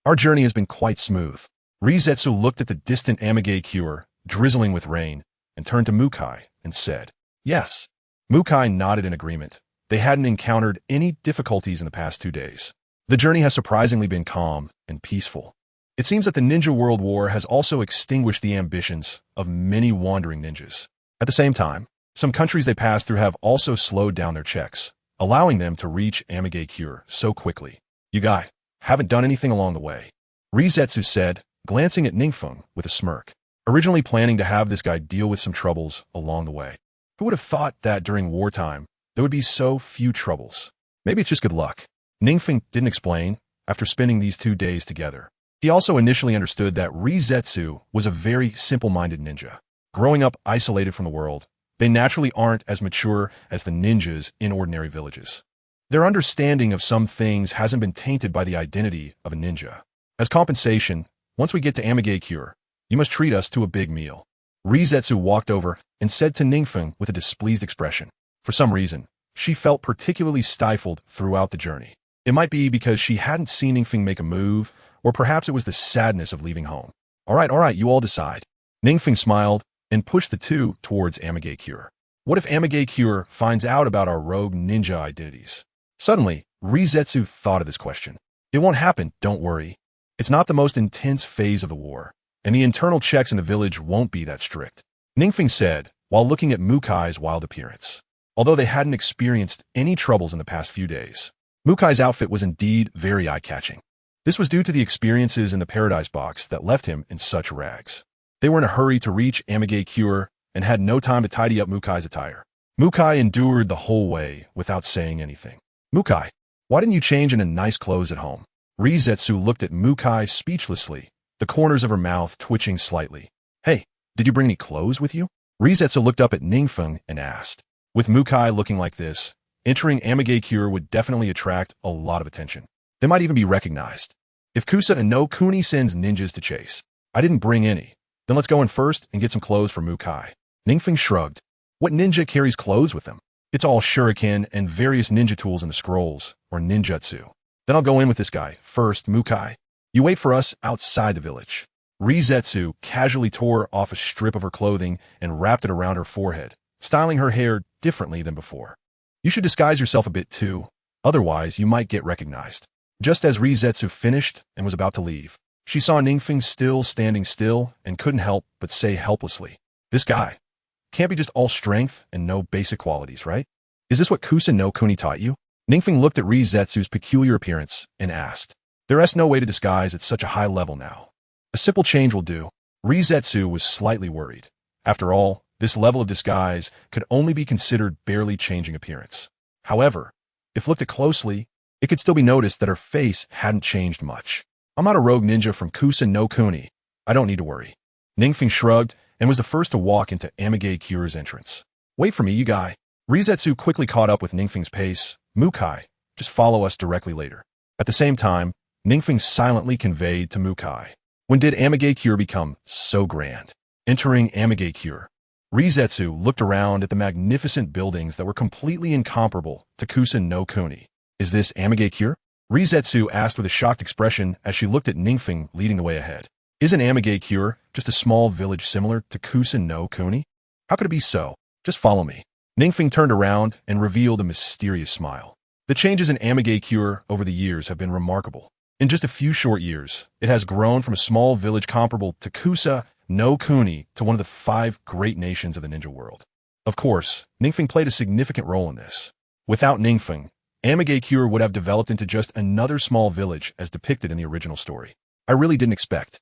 our journey has been quite smooth. Rizetsu looked at the distant Amegakure, drizzling with rain, and turned to Mukai and said, "Yes." Mukai nodded in agreement. They hadn't encountered any difficulties in the past 2 days. The journey has surprisingly been calm and peaceful. It seems that the Ninja World War has also extinguished the ambitions of many wandering ninjas. At the same time, some countries they pass through have also slowed down their checks, allowing them to reach Amegakure so quickly. "You guy, haven't done anything along the way," Rizetsu said, glancing at NingFeng with a smirk. Originally planning to have this guy deal with some troubles along the way. Who would have thought that during wartime, there would be so few troubles? Maybe it's just good luck. NingFeng didn't explain after spending these 2 days together. He also initially understood that Rizetsu was a very simple-minded ninja. Growing up isolated from the world, they naturally aren't as mature as the ninjas in ordinary villages. Their understanding of some things hasn't been tainted by the identity of a ninja. As compensation, once we get to Amegakure, you must treat us to a big meal. Rizetsu walked over and said to NingFeng with a displeased expression. For some reason, she felt particularly stifled throughout the journey. It might be because she hadn't seen NingFeng make a move, or perhaps it was the sadness of leaving home. All right, you all decide. NingFeng smiled and pushed the two towards Amegakure. What if Amegakure finds out about our rogue ninja identities? Suddenly, Rizetsu thought of this question. It won't happen, don't worry. It's not the most intense phase of the war, and the internal checks in the village won't be that strict, NingFeng said, while looking at Mukai's wild appearance. Although they hadn't experienced any troubles in the past few days, Mukai's outfit was indeed very eye-catching. This was due to the experiences in the Paradise Box that left him in such rags. They were in a hurry to reach Amegakure and had no time to tidy up Mukai's attire. Mukai endured the whole way without saying anything. "Mukai, why didn't you change into nice clothes at home?" Rizetsu looked at Mukai speechlessly, the corners of her mouth twitching slightly. "Hey, did you bring any clothes with you?" Rizetsu looked up at NingFeng and asked. With Mukai looking like this, entering Amegakure would definitely attract a lot of attention. They might even be recognized. If Kusa and no Kuni sends ninjas to chase, I didn't bring any. Then let's go in first and get some clothes for Mukai. NingFeng shrugged. What ninja carries clothes with them? It's all shuriken and various ninja tools in the scrolls, or ninjutsu. Then I'll go in with this guy. First, Mukai. You wait for us outside the village. Rizetsu casually tore off a strip of her clothing and wrapped it around her forehead, styling her hair differently than before. You should disguise yourself a bit too, otherwise you might get recognized. Just as Rizetsu finished and was about to leave, she saw NingFeng still standing still and couldn't help but say helplessly, "This guy can't be just all strength and no basic qualities, right? Is this what Kusa no Kuni taught you?" NingFeng looked at Rizetsu's peculiar appearance and asked. There is no way to disguise at such a high level now. A simple change will do. Rizetsu was slightly worried. After all, this level of disguise could only be considered barely changing appearance. However, if looked at closely, it could still be noticed that her face hadn't changed much. "I'm not a rogue ninja from Kusa no Kuni. I don't need to worry." NingFeng shrugged and was the first to walk into Amegakure's entrance. "Wait for me, you guy." Rizetsu quickly caught up with NingFeng's pace. "Mukai, just follow us directly later." At the same time, NingFeng silently conveyed to Mukai, "When did Amegakure become so grand?" Entering Amegakure, Rizetsu looked around at the magnificent buildings that were completely incomparable to Kusa no Kuni. "Is this Amegakure?" Rizetsu asked with a shocked expression as she looked at NingFeng leading the way ahead. "Isn't Amegakure just a small village similar to Kusa no Kuni? How could it be so?" Just follow me. NingFeng turned around and revealed a mysterious smile. The changes in Amigakure over the years have been remarkable. In just a few short years, it has grown from a small village comparable to Kusa no Kuni to one of the 5 great nations of the ninja world. Of course, NingFeng played a significant role in this. Without NingFeng, Amigakure would have developed into just another small village as depicted in the original story. I really didn't expect.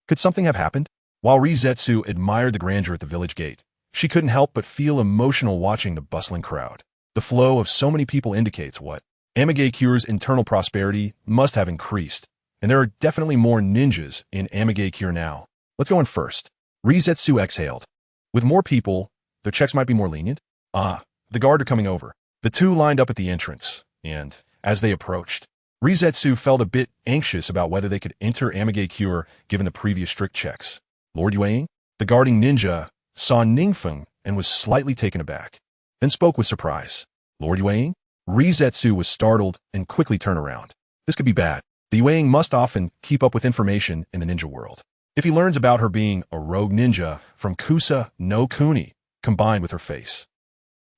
Could something have happened? While Rizetsu admired the grandeur at the village gate, she couldn't help but feel emotional watching the bustling crowd. The flow of so many people indicates what? Amigakure's internal prosperity must have increased, and there are definitely more ninjas in Amigakure now. Let's go in first. Rizetsu exhaled. With more people, their checks might be more lenient? The guard are coming over. The two lined up at the entrance, and, as they approached, Rizetsu felt a bit anxious about whether they could enter Amigakure given the previous strict checks. Lord Yueying, the guarding ninja, saw NingFeng and was slightly taken aback, then spoke with surprise. Lord Yueying? Rizetsu was startled and quickly turned around. This could be bad. The Yueying must often keep up with information in the ninja world. If he learns about her being a rogue ninja from Kusa no Kuni, combined with her face,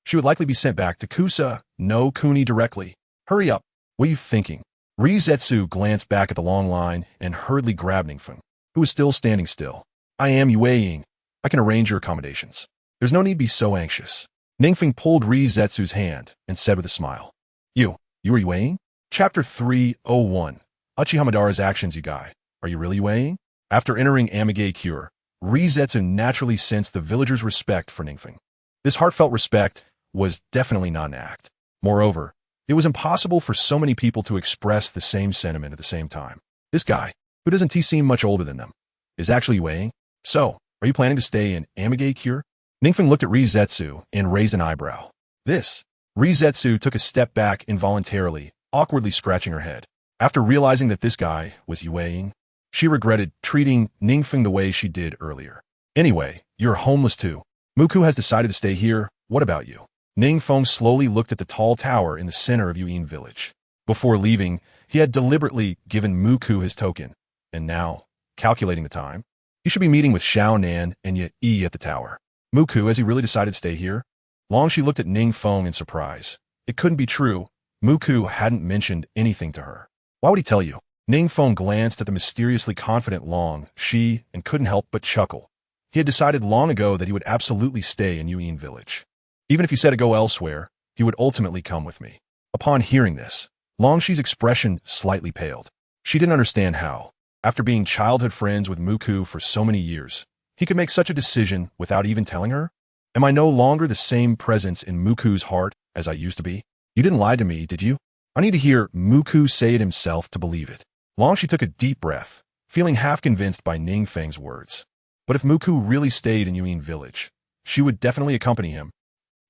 she would likely be sent back to Kusa no Kuni directly. Hurry up. What are you thinking? Rizetsu glanced back at the long line and hurriedly grabbed NingFeng, who was still standing still. I am Yueying. I can arrange your accommodations. There's no need to be so anxious. NingFeng pulled Rizetsu's hand and said with a smile. You are Yueying? Chapter 301. Uchihamadara's actions, you guy. Are you really Yueying? After entering Amigakure, Rizetsu naturally sensed the villagers' respect for NingFeng. This heartfelt respect was definitely not an act. Moreover, it was impossible for so many people to express the same sentiment at the same time. This guy, who doesn't seem much older than them, is actually Yueying. So, are you planning to stay in Amigakure? NingFeng looked at Rizetsu and raised an eyebrow. Rizetsu took a step back involuntarily, awkwardly scratching her head. After realizing that this guy was Yueying, she regretted treating NingFeng the way she did earlier. Anyway, you're homeless too. Muku has decided to stay here. What about you? NingFeng slowly looked at the tall tower in the center of Yuyin village. Before leaving, he had deliberately given Muku his token, and now, calculating the time, he should be meeting with Xiao Nan and Yi at the tower. Muku, has he really decided to stay here? Long she looked at NingFeng in surprise. It couldn't be true. Muku hadn't mentioned anything to her. Why would he tell you? NingFeng glanced at the mysteriously confident Long Shi and couldn't help but chuckle. He had decided long ago that he would absolutely stay in Yuyin village. Even if he said to go elsewhere, he would ultimately come with me. Upon hearing this, Long Shi's expression slightly paled. She didn't understand how, after being childhood friends with Muku for so many years, he could make such a decision without even telling her? Am I no longer the same presence in Muku's heart as I used to be? You didn't lie to me, did you? I need to hear Muku say it himself to believe it. Long Shi took a deep breath, feeling half convinced by NingFeng's words. But if Muku really stayed in Yuyin village, she would definitely accompany him.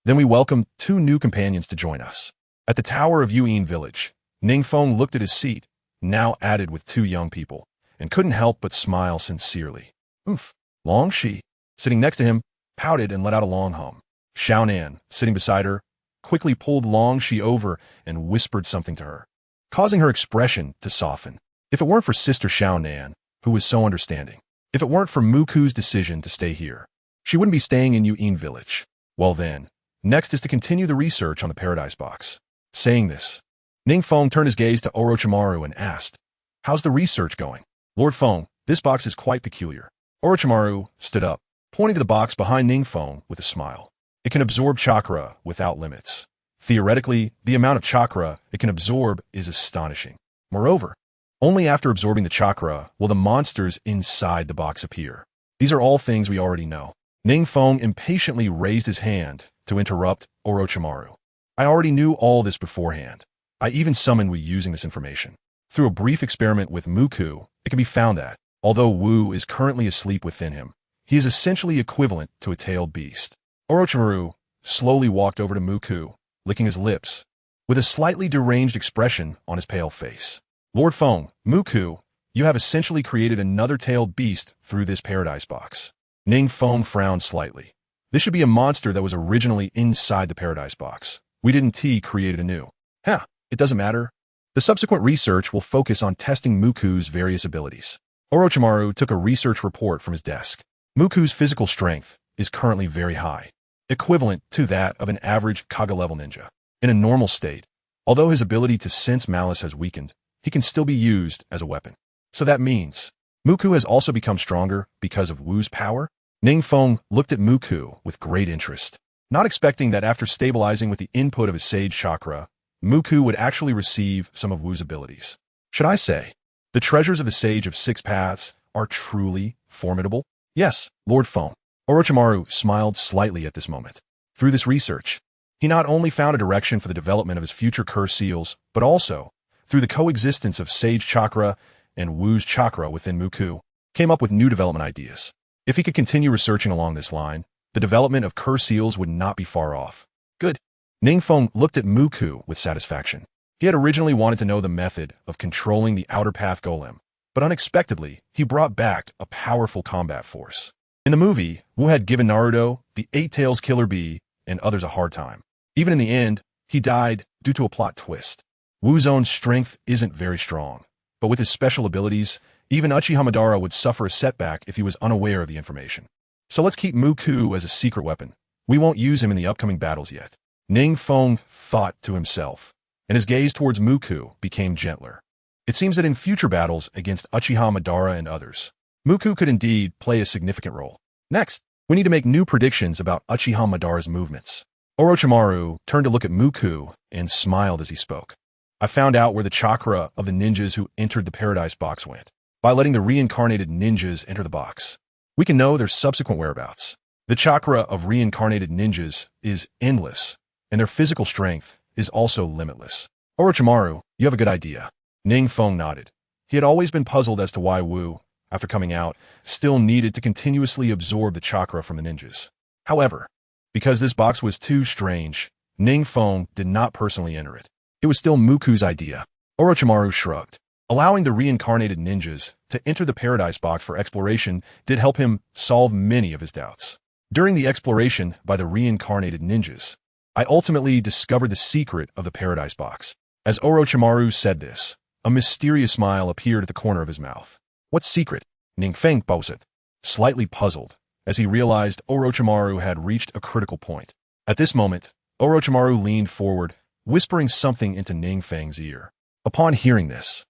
Then we welcomed 2 new companions to join us. At the tower of Yuyin village, NingFeng looked at his seat, now added with 2 young people, and couldn't help but smile sincerely. Oof. Long Shi, sitting next to him, pouted and let out a long hum. Xiao Nan, sitting beside her, quickly pulled Long Shi over and whispered something to her, causing her expression to soften. If it weren't for Sister Xiao Nan, who was so understanding, if it weren't for Muku's decision to stay here, she wouldn't be staying in Yuyin village. Well then, next is to continue the research on the Paradise Box. Saying this, NingFeng turned his gaze to Orochimaru and asked, How's the research going? Lord Feng, this box is quite peculiar. Orochimaru stood up, pointing to the box behind NingFeng with a smile. It can absorb chakra without limits. Theoretically, the amount of chakra it can absorb is astonishing. Moreover, only after absorbing the chakra will the monsters inside the box appear. These are all things we already know. NingFeng impatiently raised his hand to interrupt Orochimaru. I already knew all this beforehand. I even summoned Wu using this information. Through a brief experiment with Muku, it can be found that, although Wu is currently asleep within him, he is essentially equivalent to a tailed beast. Orochimaru slowly walked over to Muku, licking his lips, with a slightly deranged expression on his pale face. Lord Feng, Muku, you have essentially created another tailed beast through this Paradise Box. NingFeng frowned slightly. This should be a monster that was originally inside the Paradise Box. We didn't create a new. It doesn't matter. The subsequent research will focus on testing Muku's various abilities. Orochimaru took a research report from his desk. Muku's physical strength is currently very high. equivalent to that of an average Kage-level ninja. In a normal state, although his ability to sense malice has weakened, he can still be used as a weapon. So that means Muku has also become stronger because of Wu's power? NingFeng looked at Muku with great interest, not expecting that after stabilizing with the input of his Sage Chakra, Muku would actually receive some of Wu's abilities. Should I say, the treasures of the Sage of Six Paths are truly formidable? Yes, Lord Feng. Orochimaru smiled slightly at this moment. Through this research, he not only found a direction for the development of his future curse seals, but also, through the coexistence of Sage Chakra and Wu's Chakra within Muku, came up with new development ideas. If he could continue researching along this line, the development of curse seals would not be far off. Good. NingFeng looked at Muku with satisfaction. He had originally wanted to know the method of controlling the outer path golem, but unexpectedly, he brought back a powerful combat force. In the movie, Wu had given Naruto, the Eight Tails Killer Bee, and others a hard time. Even in the end, he died due to a plot twist. Wu's own strength isn't very strong, but with his special abilities, even Uchiha Madara would suffer a setback if he was unaware of the information. So let's keep Muku as a secret weapon. We won't use him in the upcoming battles yet. NingFeng thought to himself, and his gaze towards Muku became gentler. It seems that in future battles against Uchiha Madara and others, Muku could indeed play a significant role. Next, we need to make new predictions about Uchiha Madara's movements. Orochimaru turned to look at Muku and smiled as he spoke. I found out where the chakra of the ninjas who entered the Paradise Box went, by letting the reincarnated ninjas enter the box. We can know their subsequent whereabouts. The chakra of reincarnated ninjas is endless, and their physical strength is also limitless. Orochimaru, you have a good idea. NingFeng nodded. He had always been puzzled as to why Wu, after coming out, still needed to continuously absorb the chakra from the ninjas. However, because this box was too strange, NingFeng did not personally enter it. It was still Muku's idea. Orochimaru shrugged. Allowing the reincarnated ninjas to enter the Paradise Box for exploration did help him solve many of his doubts. During the exploration by the reincarnated ninjas, I ultimately discovered the secret of the Paradise Box. As Orochimaru said this, a mysterious smile appeared at the corner of his mouth. What secret? NingFeng posed, slightly puzzled, as he realized Orochimaru had reached a critical point. At this moment, Orochimaru leaned forward, whispering something into NingFeng's ear. Upon hearing this,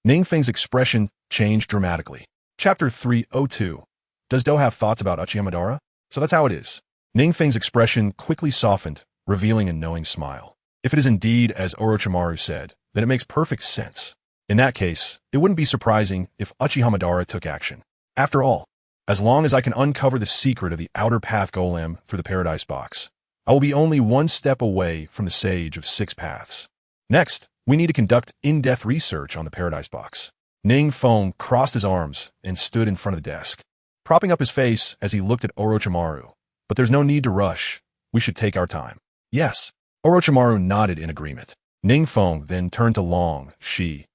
NingFeng's expression changed dramatically. Chapter 302. Does Do have thoughts about Uchiha Madara? So that's how it is. NingFeng's expression quickly softened, revealing a knowing smile. If it is indeed as Orochimaru said, then it makes perfect sense. In that case, it wouldn't be surprising if Uchiha Madara took action. After all, as long as I can uncover the secret of the outer path golem through the Paradise Box, I will be only one step away from the Sage of Six Paths. Next, we need to conduct in-depth research on the Paradise Box. NingFeng crossed his arms and stood in front of the desk, propping up his face as he looked at Orochimaru. But there's no need to rush. We should take our time. Yes. Orochimaru nodded in agreement. NingFeng then turned to Long Shi.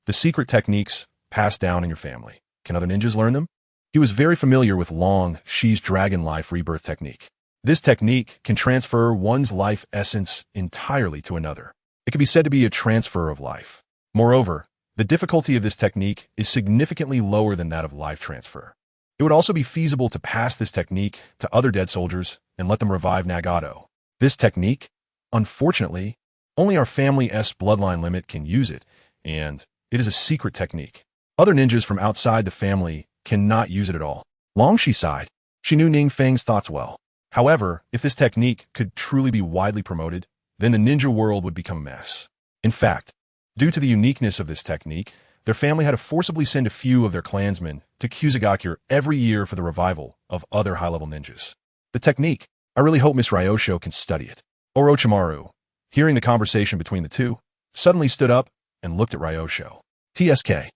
The secret techniques passed down in your family. Can other ninjas learn them? He was very familiar with Long Shi's Dragon Life Rebirth technique. This technique can transfer one's life essence entirely to another. It can be said to be a transfer of life. Moreover, the difficulty of this technique is significantly lower than that of life transfer. It would also be feasible to pass this technique to other dead soldiers and let them revive Nagato. This technique, unfortunately, only our family's bloodline limit can use it, and it is a secret technique. Other ninjas from outside the family cannot use it at all. Long Shi sighed. She knew NingFeng's thoughts well. However, if this technique could truly be widely promoted, then the ninja world would become a mess. In fact, due to the uniqueness of this technique, their family had to forcibly send a few of their clansmen to Kusagakure every year for the revival of other high-level ninjas. The technique, I really hope Miss Ryosho can study it. Orochimaru, hearing the conversation between the two, suddenly stood up and looked at Ryosho. TSK.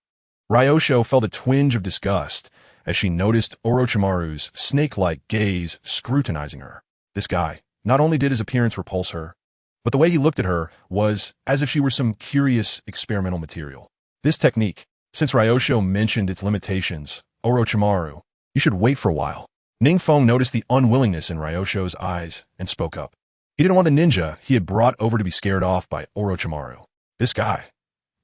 Ryosho felt a twinge of disgust as she noticed Orochimaru's snake-like gaze scrutinizing her. This guy, not only did his appearance repulse her, but the way he looked at her was as if she were some curious experimental material. This technique, since Ryosho mentioned its limitations, Orochimaru, you should wait for a while. NingFeng noticed the unwillingness in Ryosho's eyes and spoke up. He didn't want the ninja he had brought over to be scared off by Orochimaru. This guy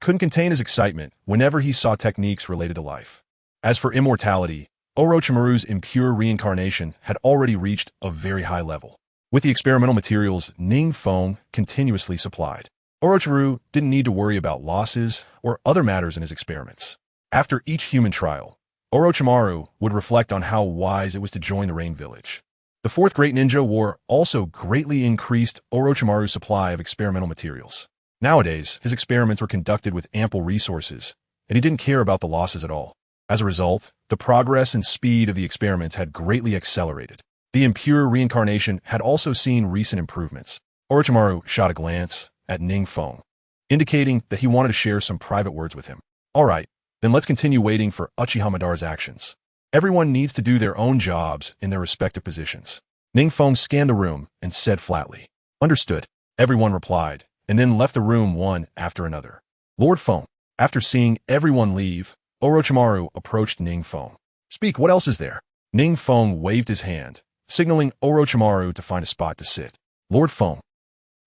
couldn't contain his excitement whenever he saw techniques related to life. As for immortality, Orochimaru's impure reincarnation had already reached a very high level. With the experimental materials NingFeng continuously supplied, Orochimaru didn't need to worry about losses or other matters in his experiments. After each human trial, Orochimaru would reflect on how wise it was to join the Rain Village. The Fourth Great Ninja War also greatly increased Orochimaru's supply of experimental materials. Nowadays, his experiments were conducted with ample resources, and he didn't care about the losses at all. As a result, the progress and speed of the experiments had greatly accelerated. The impure reincarnation had also seen recent improvements. Orochimaru shot a glance at NingFeng, indicating that he wanted to share some private words with him. All right, then let's continue waiting for Uchiha Madara's actions. Everyone needs to do their own jobs in their respective positions. NingFeng scanned the room and said flatly, "Understood." Everyone replied, and then left the room one after another. Lord Feng, after seeing everyone leave, Orochimaru approached NingFeng. "Speak, what else is there?" NingFeng waved his hand, signaling Orochimaru to find a spot to sit. Lord Feng,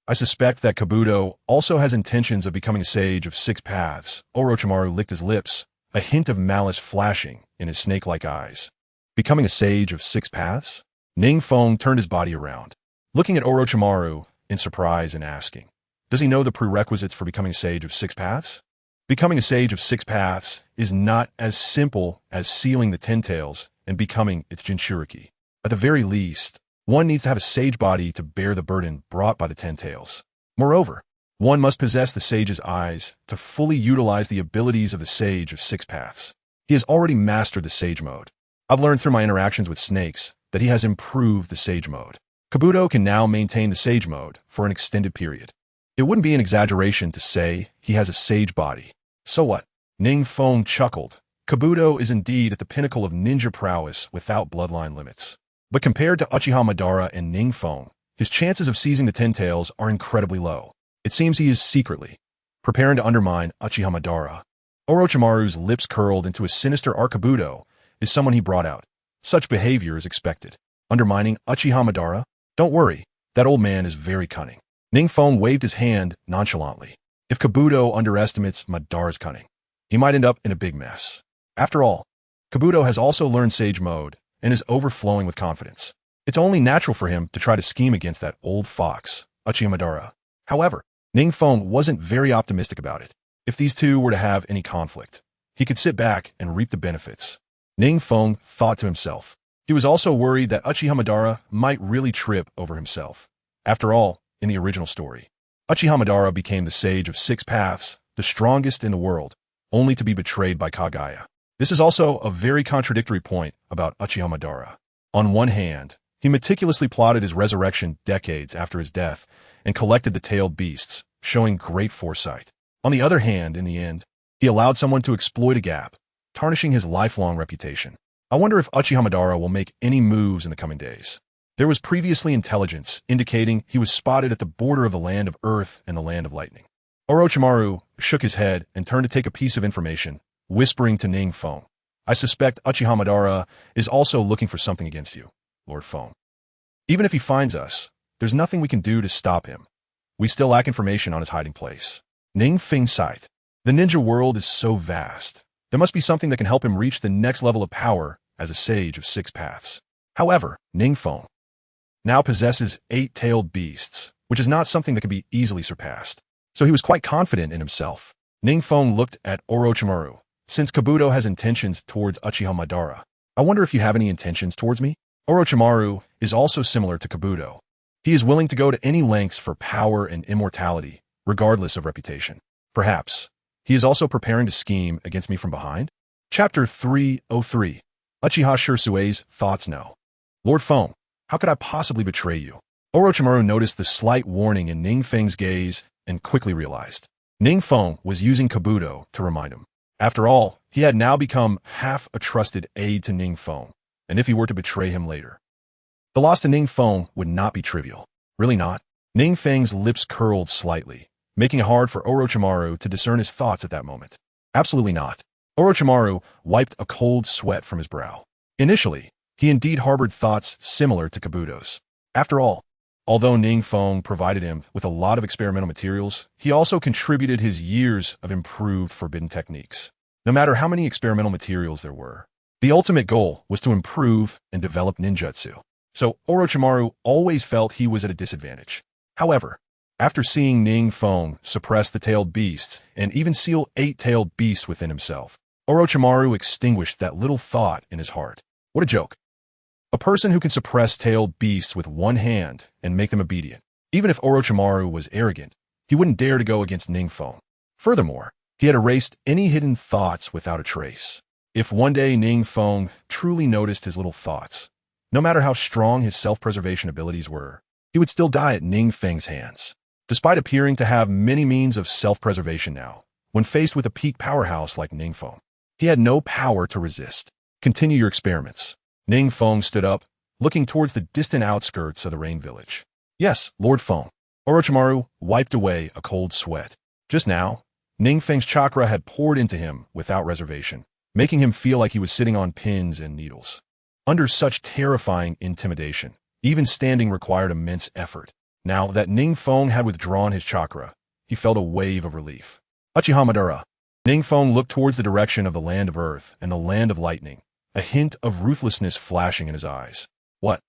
I suspect that Kabuto also has intentions of becoming a sage of 6 paths. Orochimaru licked his lips, a hint of malice flashing in his snake-like eyes. Becoming a sage of 6 paths? NingFeng turned his body around, looking at Orochimaru in surprise and asking, does he know the prerequisites for becoming a sage of 6 paths? Becoming a sage of 6 paths is not as simple as sealing the Ten Tails and becoming its Jinchuriki. At the very least, one needs to have a sage body to bear the burden brought by the Ten Tails. Moreover, one must possess the sage's eyes to fully utilize the abilities of the sage of 6 paths. He has already mastered the sage mode. I've learned through my interactions with snakes that he has improved the sage mode. Kabuto can now maintain the sage mode for an extended period. It wouldn't be an exaggeration to say he has a sage body. So what? NingFeng chuckled. Kabuto is indeed at the pinnacle of ninja prowess without bloodline limits. But compared to Uchiha Madara and NingFeng, his chances of seizing the Ten Tails are incredibly low. It seems he is secretly preparing to undermine Uchiha Madara. Orochimaru's lips curled into a sinister Kabuto is someone he brought out. Such behavior is expected. Undermining Uchiha Madara? Don't worry, that old man is very cunning. NingFeng waved his hand nonchalantly. If Kabuto underestimates Madara's cunning, he might end up in a big mess. After all, Kabuto has also learned Sage Mode and is overflowing with confidence. It's only natural for him to try to scheme against that old fox, Uchiha Madara. However, NingFeng wasn't very optimistic about it. If these two were to have any conflict, he could sit back and reap the benefits. NingFeng thought to himself. He was also worried that Uchiha Madara might really trip over himself. After all, in the original story, Uchiha Madara became the sage of 6 paths, the strongest in the world, only to be betrayed by Kaguya. This is also a very contradictory point about Uchiha Madara. On one hand, he meticulously plotted his resurrection decades after his death and collected the tailed beasts, showing great foresight. On the other hand, in the end, he allowed someone to exploit a gap, tarnishing his lifelong reputation. I wonder if Uchiha Madara will make any moves in the coming days. There was previously intelligence indicating he was spotted at the border of the land of Earth and the land of Lightning. Orochimaru shook his head and turned to take a piece of information, whispering to NingFeng, I suspect Uchiha Madara is also looking for something against you, Lord Feng. Even if he finds us, there's nothing we can do to stop him. We still lack information on his hiding place. NingFeng sighed. The ninja world is so vast. There must be something that can help him reach the next level of power as a sage of 6 paths. However, NingFeng now possesses 8-tailed beasts, which is not something that can be easily surpassed. So he was quite confident in himself. NingFeng looked at Orochimaru. Since Kabuto has intentions towards Uchiha Madara, I wonder if you have any intentions towards me? Orochimaru is also similar to Kabuto. He is willing to go to any lengths for power and immortality, regardless of reputation. Perhaps he is also preparing to scheme against me from behind? Chapter 303. Uchiha Shirsue's Thoughts Now. Lord Feng, how could I possibly betray you? Orochimaru noticed the slight warning in NingFeng's gaze and quickly realized. NingFeng was using Kabuto to remind him. After all, he had now become half a trusted aide to NingFeng, and if he were to betray him later, the loss to NingFeng would not be trivial. Really not. NingFeng's lips curled slightly, making it hard for Orochimaru to discern his thoughts at that moment. Absolutely not. Orochimaru wiped a cold sweat from his brow. Initially, he indeed harbored thoughts similar to Kabuto's. After all, although NingFeng provided him with a lot of experimental materials, he also contributed his years of improved forbidden techniques. No matter how many experimental materials there were, the ultimate goal was to improve and develop ninjutsu. so Orochimaru always felt he was at a disadvantage. However, after seeing NingFeng suppress the tailed beasts and even seal 8 tailed beasts within himself, Orochimaru extinguished that little thought in his heart. What a joke. A person who can suppress tailed beasts with one hand and make them obedient. Even if Orochimaru was arrogant, he wouldn't dare to go against NingFeng. Furthermore, he had erased any hidden thoughts without a trace. If one day NingFeng truly noticed his little thoughts, no matter how strong his self-preservation abilities were, he would still die at NingFeng's hands. Despite appearing to have many means of self-preservation now, when faced with a peak powerhouse like NingFeng, he had no power to resist. Continue your experiments. NingFeng stood up, looking towards the distant outskirts of the Rain Village. Yes, Lord Feng. Orochimaru wiped away a cold sweat. Just now, NingFeng's chakra had poured into him without reservation, making him feel like he was sitting on pins and needles. Under such terrifying intimidation, even standing required immense effort. Now that NingFeng had withdrawn his chakra, he felt a wave of relief. Uchiha Madara. NingFeng looked towards the direction of the land of earth and the land of lightning, a hint of ruthlessness flashing in his eyes. What?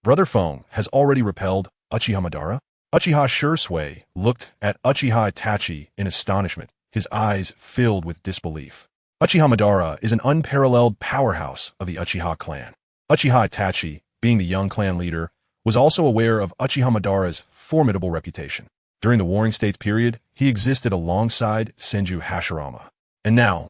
Brother Feng has already repelled Uchiha Madara? Uchiha Shursui looked at Uchiha Itachi in astonishment, his eyes filled with disbelief. Uchiha Madara is an unparalleled powerhouse of the Uchiha clan. Uchiha Itachi, being the young clan leader, was also aware of Uchiha Madara's formidable reputation. During the Warring States period, he existed alongside Senju Hashirama. And now,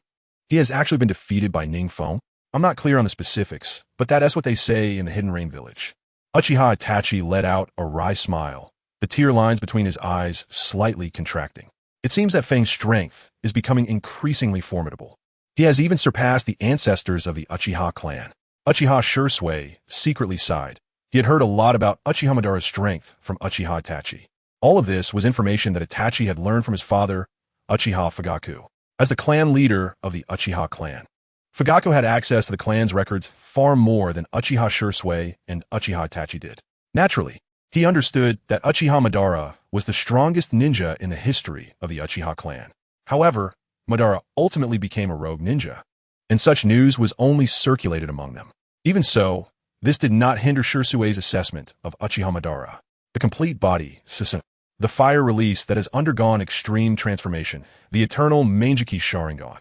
he has actually been defeated by NingFeng? I'm not clear on the specifics, but that's what they say in the Hidden Rain Village. Uchiha Itachi let out a wry smile, the tear lines between his eyes slightly contracting. It seems that Feng's strength is becoming increasingly formidable. He has even surpassed the ancestors of the Uchiha clan. Uchiha Shursui secretly sighed. He had heard a lot about Uchiha Madara's strength from Uchiha Itachi. All of this was information that Itachi had learned from his father, Uchiha Fugaku. As the clan leader of the Uchiha clan, Fugaku had access to the clan's records far more than Uchiha Shursui and Uchiha Itachi did. Naturally, he understood that Uchiha Madara was the strongest ninja in the history of the Uchiha clan. However, Madara ultimately became a rogue ninja, and such news was only circulated among them. Even so, this did not hinder Shursui's assessment of Uchiha Madara. The complete body system, the fire release that has undergone extreme transformation, the eternal Mangekyou Sharingan.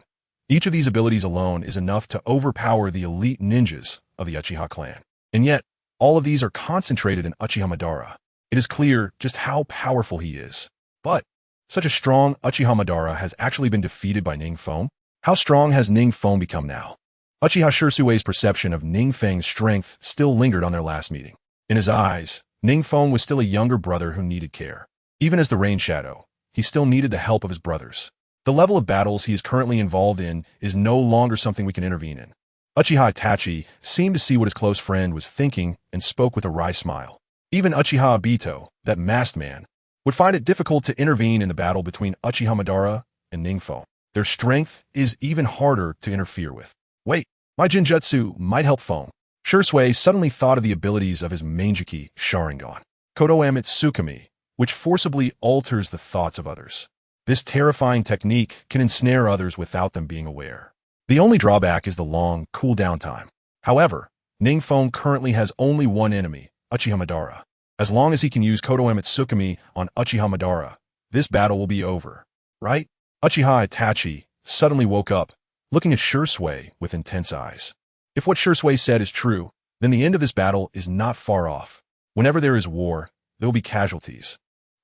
Each of these abilities alone is enough to overpower the elite ninjas of the Uchiha clan. And yet, all of these are concentrated in Uchiha Madara. It is clear just how powerful he is. But such a strong Uchiha Madara has actually been defeated by NingFeng? How strong has NingFeng become now? Uchiha Shursui's perception of NingFeng's strength still lingered on their last meeting. In his eyes, NingFeng was still a younger brother who needed care. Even as the Rain Shadow, he still needed the help of his brothers. The level of battles he is currently involved in is no longer something we can intervene in. Uchiha Itachi seemed to see what his close friend was thinking and spoke with a wry smile. Even Uchiha Obito, that masked man, would find it difficult to intervene in the battle between Uchiha Madara and NingFeng. Their strength is even harder to interfere with. Wait, my Jinjutsu might help Feng. Shursui suddenly thought of the abilities of his Mangekyou Sharingan, Kodoame Tsukumi, which forcibly alters the thoughts of others. This terrifying technique can ensnare others without them being aware. The only drawback is the long cooldown time. However, NingFeng currently has only one enemy, Uchiha Madara. As long as he can use Kodoame Tsukumi on Uchiha Madara, this battle will be over, right? Uchiha Itachi suddenly woke up, looking at Shursui with intense eyes. If what Shursui said is true, then the end of this battle is not far off. Whenever there is war, there will be casualties.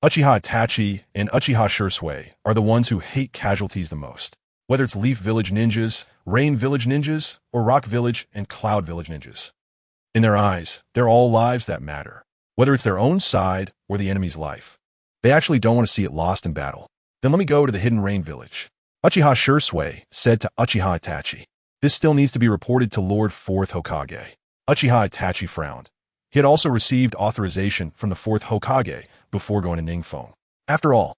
Uchiha Itachi and Uchiha Shursui are the ones who hate casualties the most. Whether it's Leaf Village ninjas, Rain Village ninjas, or Rock Village and Cloud Village ninjas. In their eyes, they're all lives that matter. Whether it's their own side or the enemy's life. They actually don't want to see it lost in battle. Then let me go to the Hidden Rain Village. Uchiha Shursui said to Uchiha Itachi. This still needs to be reported to Lord 4th Hokage. Uchiha Itachi frowned. He had also received authorization from the 4th Hokage before going to NingFeng. After all,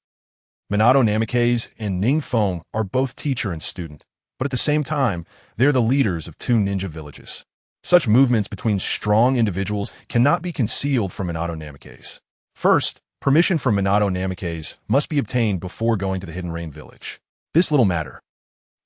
Minato Namikaze and NingFeng are both teacher and student, but at the same time, they're the leaders of 2 ninja villages. Such movements between strong individuals cannot be concealed from Minato Namikaze. First, permission from Minato Namikaze must be obtained before going to the Hidden Rain Village. This little matter.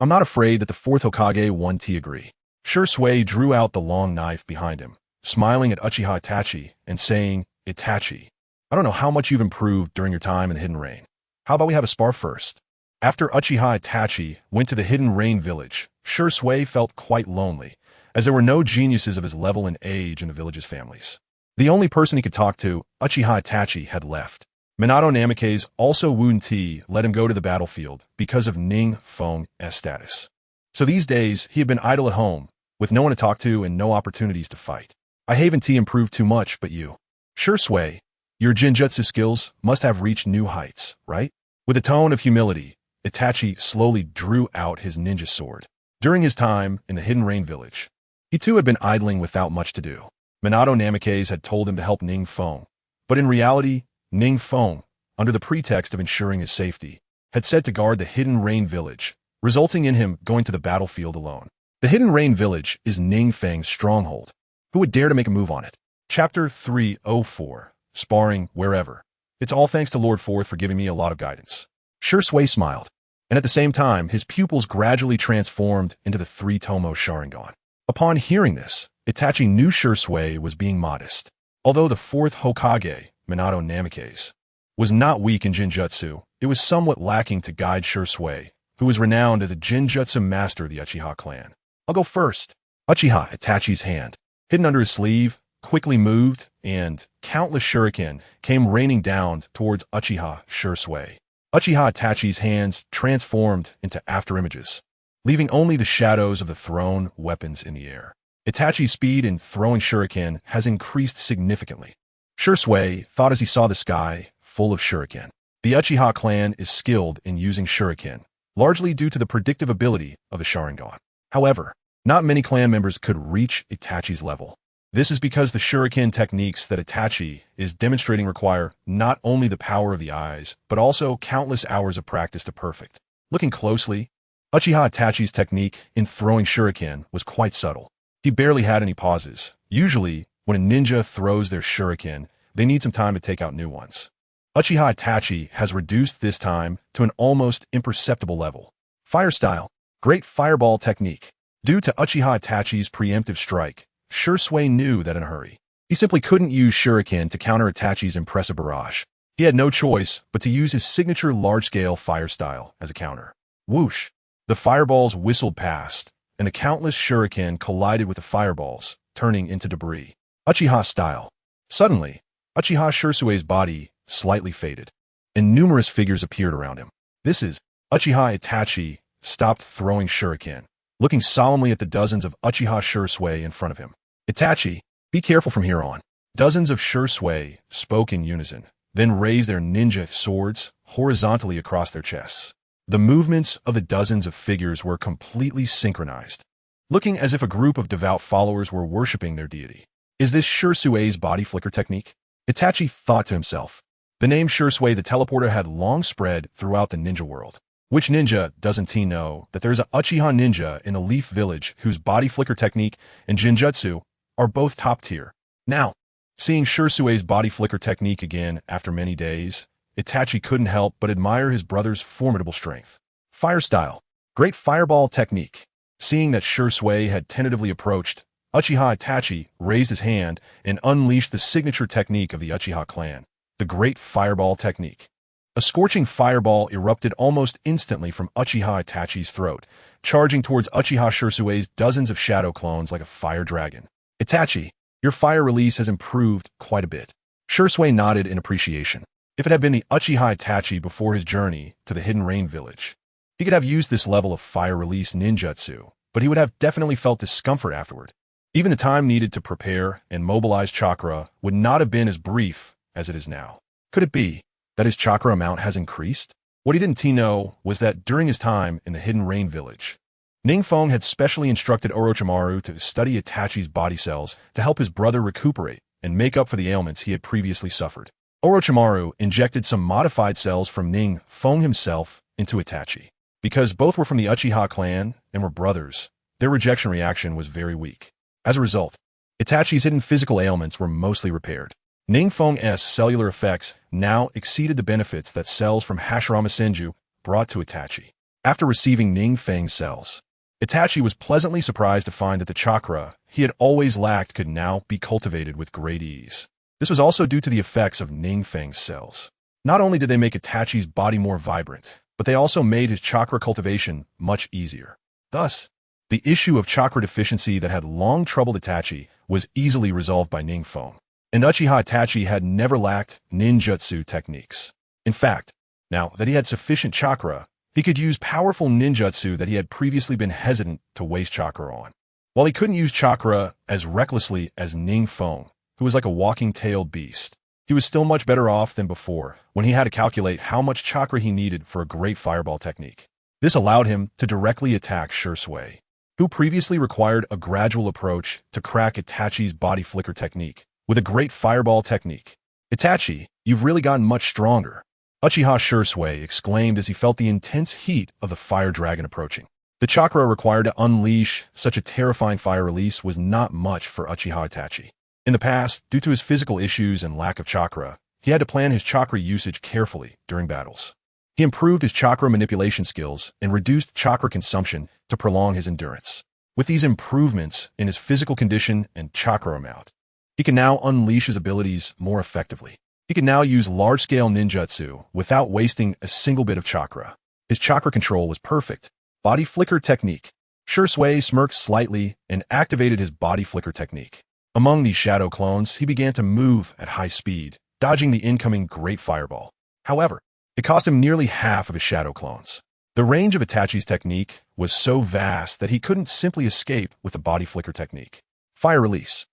I'm not afraid that the 4th Hokage won't agree. Shursui drew out the long knife behind him, smiling at Uchiha Itachi and saying, "Itachi, I don't know how much you've improved during your time in the Hidden Rain. How about we have a spar first?" After Uchiha Itachi went to the Hidden Rain village, Shui felt quite lonely, as there were no geniuses of his level and age in the village's families. The only person he could talk to, Uchiha Itachi, had left. Minato Namikaze, also Wu Ti, let him go to the battlefield because of NingFeng's status. So these days, he had been idle at home, with no one to talk to and no opportunities to fight. I haven't improved too much, but you. Shui, your Jinjutsu skills must have reached new heights, right? With a tone of humility, Itachi slowly drew out his ninja sword. During his time in the Hidden Rain village, he too had been idling without much to do. Minato Namikaze had told him to help NingFeng, but in reality, NingFeng, under the pretext of ensuring his safety, had said to guard the Hidden Rain village, resulting in him going to the battlefield alone. The Hidden Rain village is NingFeng's stronghold. Who would dare to make a move on it? Chapter 304, Sparring Wherever. It's all thanks to Lord Fourth for giving me a lot of guidance. Shui smiled, and at the same time, his pupils gradually transformed into the three-tomo Sharingan. Upon hearing this, Itachi knew Shui was being modest. Although the fourth Hokage, Minato Namikaze, was not weak in Jinjutsu, it was somewhat lacking to guide Shui, who was renowned as a Jinjutsu master of the Uchiha clan. I'll go first. Uchiha Itachi's hand, hidden under his sleeve, quickly moved, and countless shuriken came raining down towards Uchiha Shui. Uchiha Itachi's hands transformed into afterimages, leaving only the shadows of the thrown weapons in the air. Itachi's speed in throwing shuriken has increased significantly. Shui thought as he saw the sky full of shuriken. The Uchiha clan is skilled in using shuriken, largely due to the predictive ability of the Sharingan. However, not many clan members could reach Itachi's level. This is because the shuriken techniques that Itachi is demonstrating require not only the power of the eyes, but also countless hours of practice to perfect. Looking closely, Uchiha Itachi's technique in throwing shuriken was quite subtle. He barely had any pauses. Usually, when a ninja throws their shuriken, they need some time to take out new ones. Uchiha Itachi has reduced this time to an almost imperceptible level. Fire style, great fireball technique. Due to Uchiha Itachi's preemptive strike, Shui knew that in a hurry. He simply couldn't use shuriken to counter Itachi's impressive barrage. He had no choice but to use his signature large-scale fire style as a counter. Whoosh! The fireballs whistled past, and the countless shuriken collided with the fireballs, turning into debris. Uchiha style. Suddenly, Uchiha Shusui's body slightly faded, and numerous figures appeared around him. This is Uchiha Itachi stopped throwing shuriken, looking solemnly at the dozens of Uchiha Shui in front of him. Itachi, be careful from here on. Dozens of Shui spoke in unison, then raised their ninja swords horizontally across their chests. The movements of the dozens of figures were completely synchronized, looking as if a group of devout followers were worshipping their deity. Is this Shusui's body flicker technique? Itachi thought to himself. The name Shui the teleporter had long spread throughout the ninja world. Which ninja doesn't he know that there's a Uchiha ninja in a Leaf Village whose body flicker technique and Jinjutsu are both top tier? Now, seeing Shusui's body flicker technique again after many days, Itachi couldn't help but admire his brother's formidable strength. Fire style, great fireball technique. Seeing that Shui had tentatively approached, Uchiha Itachi raised his hand and unleashed the signature technique of the Uchiha clan, the great fireball technique. A scorching fireball erupted almost instantly from Uchiha Itachi's throat, charging towards Uchiha Shusui's dozens of shadow clones like a fire dragon. Itachi, your fire release has improved quite a bit. Shui nodded in appreciation. If it had been the Uchiha Itachi before his journey to the Hidden Rain village, he could have used this level of fire release ninjutsu, but he would have definitely felt discomfort afterward. Even the time needed to prepare and mobilize chakra would not have been as brief as it is now. Could it be that his chakra amount has increased? What he didn't know was that during his time in the Hidden Rain village, NingFeng had specially instructed Orochimaru to study Itachi's body cells to help his brother recuperate and make up for the ailments he had previously suffered. Orochimaru injected some modified cells from NingFeng himself into Itachi. Because both were from the Uchiha clan and were brothers, their rejection reaction was very weak. As a result, Itachi's hidden physical ailments were mostly repaired. NingFeng's cellular effects now exceeded the benefits that cells from Hashirama Senju brought to Itachi. After receiving NingFeng's cells, Itachi was pleasantly surprised to find that the chakra he had always lacked could now be cultivated with great ease. This was also due to the effects of NingFeng's cells. Not only did they make Itachi's body more vibrant, but they also made his chakra cultivation much easier. Thus, the issue of chakra deficiency that had long troubled Itachi was easily resolved by NingFeng. And Uchiha Itachi had never lacked ninjutsu techniques. In fact, now that he had sufficient chakra, he could use powerful ninjutsu that he had previously been hesitant to waste chakra on. While he couldn't use chakra as recklessly as NingFeng, who was like a walking tailed beast, he was still much better off than before when he had to calculate how much chakra he needed for a great fireball technique. This allowed him to directly attack Shui, who previously required a gradual approach to crack Itachi's body flicker technique with a great fireball technique. "Itachi, you've really gotten much stronger," Uchiha Shui exclaimed as he felt the intense heat of the fire dragon approaching. The chakra required to unleash such a terrifying fire release was not much for Uchiha Itachi. In the past, due to his physical issues and lack of chakra, he had to plan his chakra usage carefully during battles. He improved his chakra manipulation skills and reduced chakra consumption to prolong his endurance. With these improvements in his physical condition and chakra amount, he can now unleash his abilities more effectively. He can now use large-scale ninjutsu without wasting a single bit of chakra. His chakra control was perfect. Body flicker technique. Shui smirked slightly and activated his body flicker technique. Among these shadow clones, he began to move at high speed, dodging the incoming great fireball. However, it cost him nearly half of his shadow clones. The range of Itachi's technique was so vast that he couldn't simply escape with the body flicker technique. Fire release.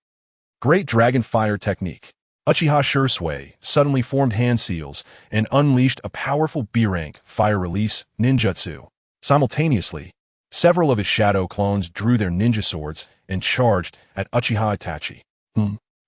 Great dragon fire technique. Uchiha Shui suddenly formed hand seals and unleashed a powerful B-rank fire release ninjutsu. Simultaneously, several of his shadow clones drew their ninja swords and charged at Uchiha Itachi.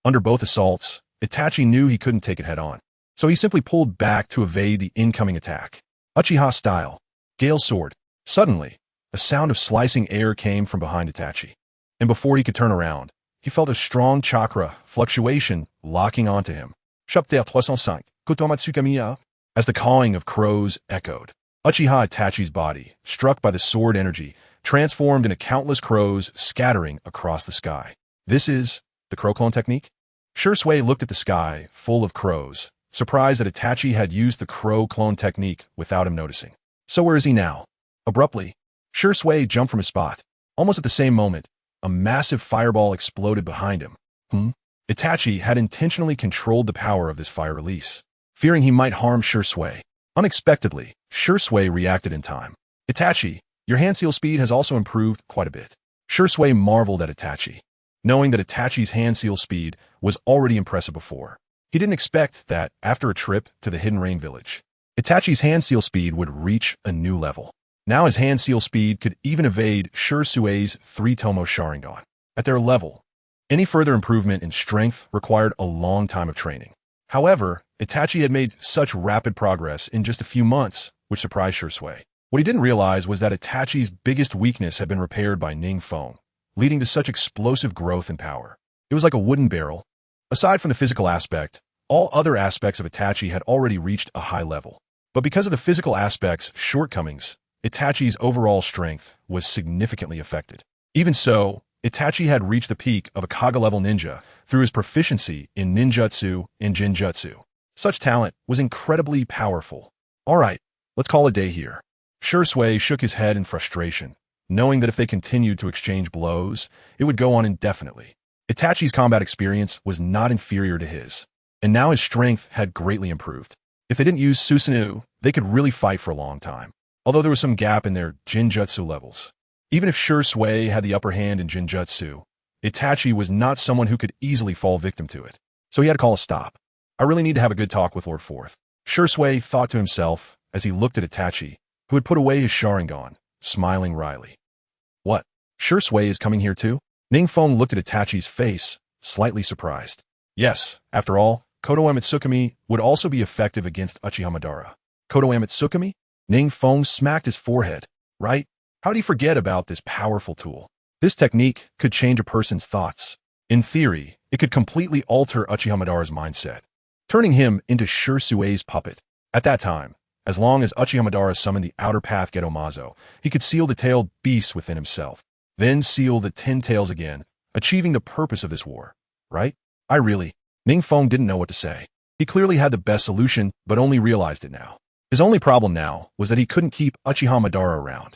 Under both assaults, Itachi knew he couldn't take it head-on, so he simply pulled back to evade the incoming attack. Uchiha style. Gale sword. Suddenly, a sound of slicing air came from behind Itachi, and before he could turn around, he felt a strong chakra fluctuation locking onto him. Chapter 305. Kotomatsukamiya. As the cawing of crows echoed, Uchiha Itachi's body, struck by the sword energy, transformed into countless crows scattering across the sky. This is the crow clone technique? Shui looked at the sky, full of crows, surprised that Itachi had used the crow clone technique without him noticing. So where is he now? Abruptly, Shui jumped from his spot. Almost at the same moment, a massive fireball exploded behind him. Itachi had intentionally controlled the power of this fire release, fearing he might harm Shui. Unexpectedly, Shui reacted in time. "Itachi, your hand seal speed has also improved quite a bit." Shui marveled at Itachi, knowing that Itachi's hand seal speed was already impressive before. He didn't expect that, after a trip to the Hidden Rain Village, Itachi's hand seal speed would reach a new level. Now his hand seal speed could even evade Shui's 3-Tomo Sharingan. At their level, any further improvement in strength required a long time of training. However, Itachi had made such rapid progress in just a few months, which surprised Shui. What he didn't realize was that Itachi's biggest weakness had been repaired by NingFeng, leading to such explosive growth and power. It was like a wooden barrel. Aside from the physical aspect, all other aspects of Itachi had already reached a high level. But because of the physical aspect's shortcomings, Itachi's overall strength was significantly affected. Even so, Itachi had reached the peak of a Kaga-level ninja through his proficiency in ninjutsu and jinjutsu. Such talent was incredibly powerful. All right, let's call it a day here. Shui shook his head in frustration, knowing that if they continued to exchange blows, it would go on indefinitely. Itachi's combat experience was not inferior to his, and now his strength had greatly improved. If they didn't use Susanoo, they could really fight for a long time, although there was some gap in their jinjutsu levels. Even if Shui had the upper hand in jinjutsu, Itachi was not someone who could easily fall victim to it, so he had to call a stop. I really need to have a good talk with Lord Fourth. Shui thought to himself as he looked at Itachi, who had put away his Sharingan, smiling wryly. What? Shui is coming here too? NingFeng looked at Itachi's face, slightly surprised. Yes, after all, Kodo Amitsukami would also be effective against Uchiha Madara. Kodo Amitsukami? NingFeng smacked his forehead. Right? How'd he forget about this powerful tool? This technique could change a person's thoughts. In theory, it could completely alter Uchiha Madara's mindset, turning him into Shui's puppet. At that time, As long as Uchiha Madara summoned the outer path Getomazo, he could seal the tailed beast within himself, then seal the 10 tails again, achieving the purpose of this war. Right? NingFeng didn't know what to say. He clearly had the best solution, but only realized it now. His only problem now was that he couldn't keep Uchiha Madara around.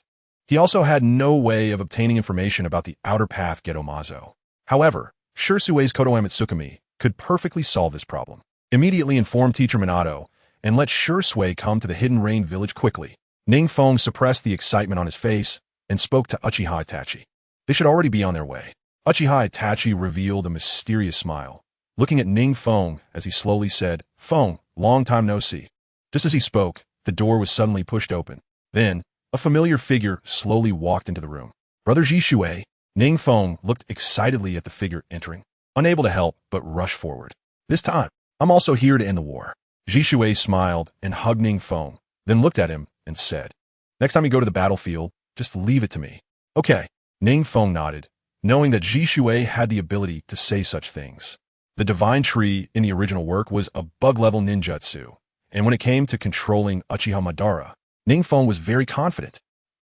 He also had no way of obtaining information about the outer path Getomazo. However, Shirsue's Kotoa Mitsukami could perfectly solve this problem. Immediately inform Teacher Minato and let Shirsue come to the Hidden Rain village quickly. NingFeng suppressed the excitement on his face and spoke to Uchiha Itachi. They should already be on their way. Uchiha Itachi revealed a mysterious smile, looking at NingFeng as he slowly said, "Feng, long time no see." Just as he spoke, the door was suddenly pushed open. Then, a familiar figure slowly walked into the room. "Brother Jishue." NingFeng looked excitedly at the figure entering, unable to help but rush forward. "This time, I'm also here to end the war." Jishue smiled and hugged NingFeng, then looked at him and said, "Next time you go to the battlefield, just leave it to me." "Okay." NingFeng nodded, knowing that Jishue had the ability to say such things. The divine tree in the original work was a bug-level ninjutsu, and when it came to controlling Uchiha Madara, NingFeng was very confident.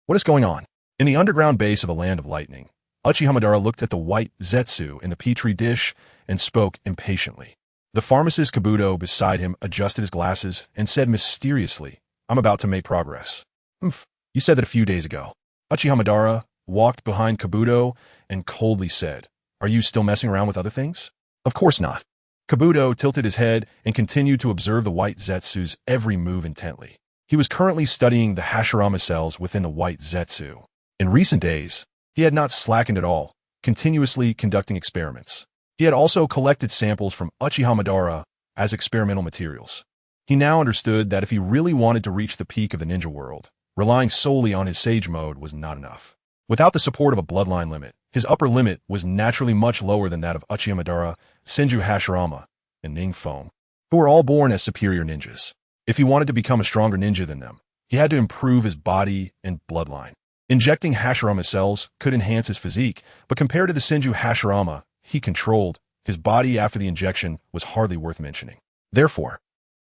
What is going on? In the underground base of the Land of Lightning, Uchiha Madara looked at the white zetsu in the petri dish and spoke impatiently. The pharmacist Kabuto beside him adjusted his glasses and said mysteriously, "I'm about to make progress." You said that a few days ago." Uchiha Madara walked behind Kabuto and coldly said, "Are you still messing around with other things?" "Of course not." Kabuto tilted his head and continued to observe the white zetsu's every move intently. He was currently studying the Hashirama cells within the white zetsu. In recent days, he had not slackened at all, continuously conducting experiments. He had also collected samples from Uchiha Madara as experimental materials. He now understood that if he really wanted to reach the peak of the ninja world, relying solely on his sage mode was not enough. Without the support of a bloodline limit, his upper limit was naturally much lower than that of Uchiha Madara, Senju Hashirama, and NingFeng, who were all born as superior ninjas. If he wanted to become a stronger ninja than them, he had to improve his body and bloodline. Injecting Hashirama cells could enhance his physique, but compared to the Senju Hashirama he controlled, his body after the injection was hardly worth mentioning. Therefore,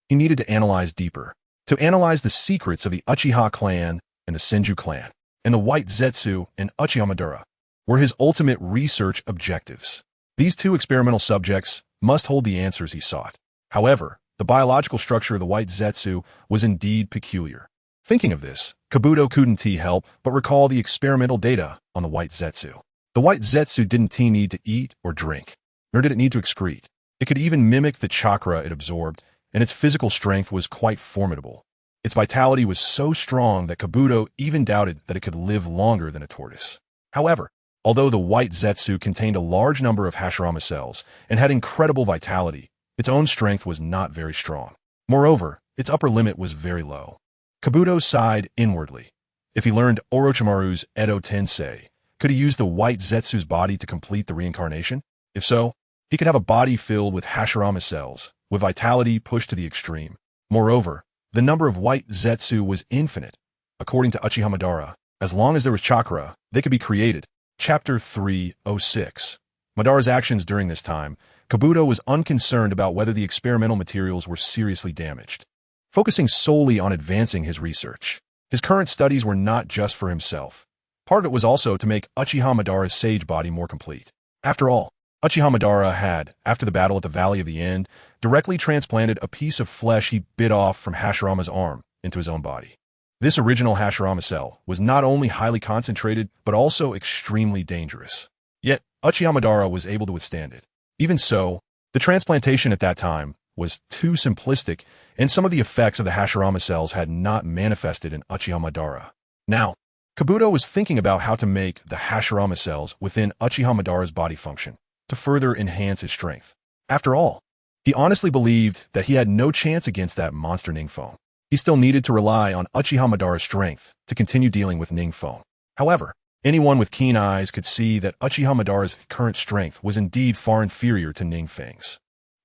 he needed to analyze deeper. To analyze the secrets of the Uchiha clan and the Senju clan, and the White Zetsu and Uchiha Madara, were his ultimate research objectives. These two experimental subjects must hold the answers he sought. However, the biological structure of the White Zetsu was indeed peculiar. Thinking of this, Kabuto couldn't help but recall the experimental data on the White Zetsu. The White Zetsu didn't need to eat or drink, nor did it need to excrete. It could even mimic the chakra it absorbed, and its physical strength was quite formidable. Its vitality was so strong that Kabuto even doubted that it could live longer than a tortoise. However, although the White Zetsu contained a large number of Hashirama cells and had incredible vitality, its own strength was not very strong. Moreover, its upper limit was very low. Kabuto sighed inwardly. If he learned Orochimaru's Edo Tensei, could he use the White Zetsu's body to complete the reincarnation? If so, he could have a body filled with Hashirama cells, with vitality pushed to the extreme. Moreover, the number of White Zetsu was infinite. According to Uchiha Madara, as long as there was chakra, they could be created. Chapter 306. Madara's actions during this time, Kabuto was unconcerned about whether the experimental materials were seriously damaged. Focusing solely on advancing his research, his current studies were not just for himself. Part of it was also to make Uchiha Madara's sage body more complete. After all, Uchiha Madara had, after the battle at the Valley of the End, directly transplanted a piece of flesh he bit off from Hashirama's arm into his own body. This original Hashirama cell was not only highly concentrated, but also extremely dangerous. Yet, Uchiha Madara was able to withstand it. Even so, the transplantation at that time was too simplistic, and some of the effects of the Hashirama cells had not manifested in Uchiha Madara. Now, Kabuto was thinking about how to make the Hashirama cells within Uchiha Madara's body function to further enhance his strength. After all, he honestly believed that he had no chance against that monster NingFeng. He still needed to rely on Uchiha Madara's strength to continue dealing with NingFeng. However, anyone with keen eyes could see that Uchiha Madara's current strength was indeed far inferior to NingFeng's.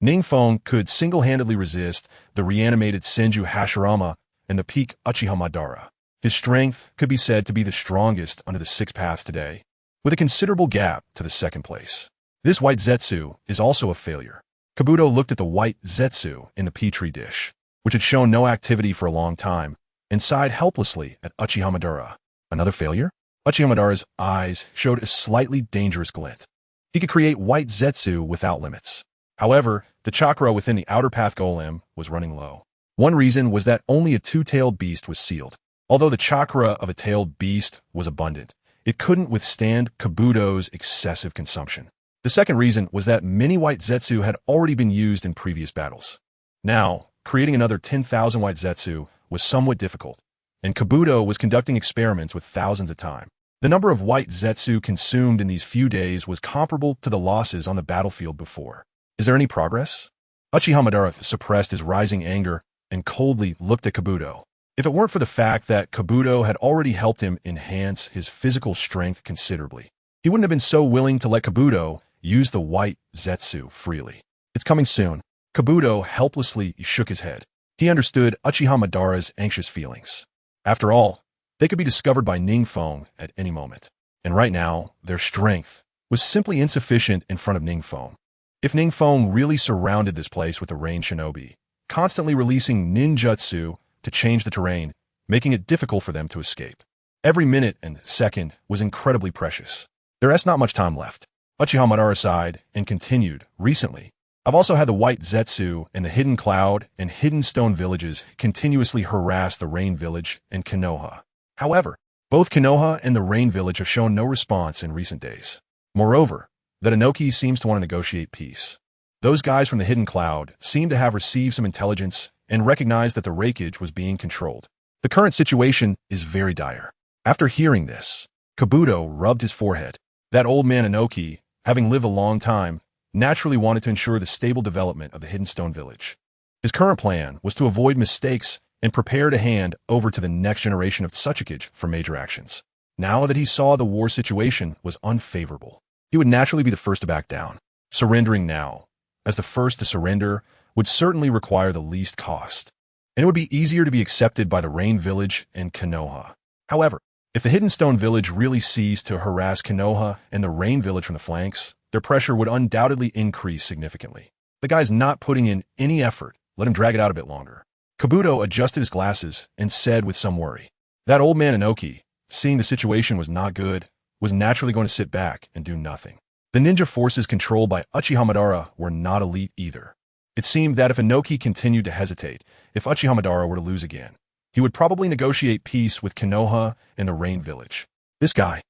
NingFeng could single-handedly resist the reanimated Senju Hashirama and the peak Uchiha Madara. His strength could be said to be the strongest under the six paths today, with a considerable gap to the second place. This White Zetsu is also a failure. Kabuto looked at the White Zetsu in the petri dish, which had shown no activity for a long time, and sighed helplessly at Uchiha Madara. Another failure? Uchiha Madara's eyes showed a slightly dangerous glint. He could create white Zetsu without limits. However, the chakra within the outer path golem was running low. One reason was that only a two-tailed beast was sealed. Although the chakra of a tailed beast was abundant, it couldn't withstand Kabuto's excessive consumption. The second reason was that many white Zetsu had already been used in previous battles. Now, creating another 10,000 white Zetsu was somewhat difficult, and Kabuto was conducting experiments with thousands at a time. The number of white Zetsu consumed in these few days was comparable to the losses on the battlefield before. Is there any progress? Uchiha Madara suppressed his rising anger and coldly looked at Kabuto. If it weren't for the fact that Kabuto had already helped him enhance his physical strength considerably, he wouldn't have been so willing to let Kabuto use the white Zetsu freely. It's coming soon. Kabuto helplessly shook his head. He understood Uchiha Madara's anxious feelings. After all, they could be discovered by NingFeng at any moment. And right now, their strength was simply insufficient in front of NingFeng. If NingFeng really surrounded this place with a rain shinobi, constantly releasing ninjutsu to change the terrain, making it difficult for them to escape. Every minute and second was incredibly precious. There is not much time left. Uchiha Madara sighed and continued, recently, I've also had the white Zetsu and the Hidden Cloud and Hidden Stone villages continuously harass the Rain Village and Konoha. However, both Konoha and the Rain Village have shown no response in recent days. Moreover, the Inoki seems to want to negotiate peace. Those guys from the Hidden Cloud seem to have received some intelligence and recognized that the rakeage was being controlled. The current situation is very dire. After hearing this, Kabuto rubbed his forehead. That old man Inoki, having lived a long time, naturally wanted to ensure the stable development of the Hidden Stone Village. His current plan was to avoid mistakes and prepare to hand over to the next generation of Tsuchikage for major actions. Now that he saw the war situation was unfavorable, he would naturally be the first to back down. Surrendering now, as the first to surrender, would certainly require the least cost, and it would be easier to be accepted by the Rain Village and Konoha. However, if the Hidden Stone Village really ceased to harass Konoha and the Rain Village from the flanks, their pressure would undoubtedly increase significantly. The guy's not putting in any effort. Let him drag it out a bit longer. Kabuto adjusted his glasses and said with some worry, that old man Inoki, seeing the situation was not good, was naturally going to sit back and do nothing. The ninja forces controlled by Uchiha Madara were not elite either. It seemed that if Inoki continued to hesitate, if Uchiha Madara were to lose again, he would probably negotiate peace with Konoha and the Rain Village. This guy.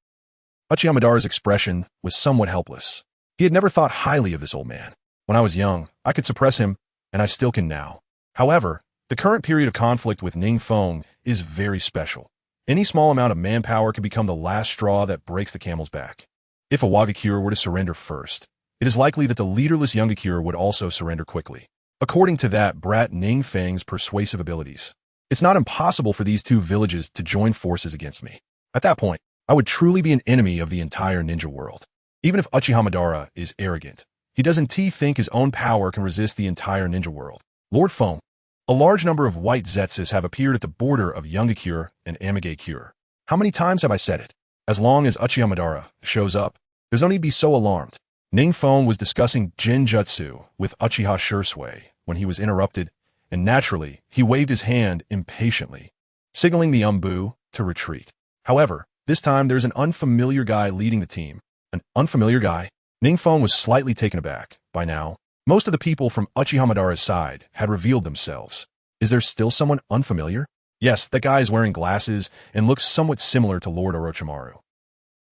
Uchiha Madara's expression was somewhat helpless. He had never thought highly of this old man. When I was young, I could suppress him, and I still can now. However, the current period of conflict with NingFeng is very special. Any small amount of manpower can become the last straw that breaks the camel's back. If a Wagakure were to surrender first, it is likely that the leaderless Youngakure would also surrender quickly. According to that brat NingFeng's persuasive abilities, it's not impossible for these two villages to join forces against me. At that point, I would truly be an enemy of the entire ninja world. Even if Uchiha Madara is arrogant, he doesn't think his own power can resist the entire ninja world. Lord Feng, a large number of white Zetsus have appeared at the border of Youngakure and Amigakure. How many times have I said it? As long as Uchiha Madara shows up, there's no need to be so alarmed. NingFeng was discussing Genjutsu with Uchiha Shursui when he was interrupted, and naturally, he waved his hand impatiently, signaling the Umbu to retreat. However, this time there's an unfamiliar guy leading the team. An unfamiliar guy? NingFeng was slightly taken aback. By now, most of the people from Uchiha Madara's side had revealed themselves. Is there still someone unfamiliar? Yes, that guy is wearing glasses and looks somewhat similar to Lord Orochimaru.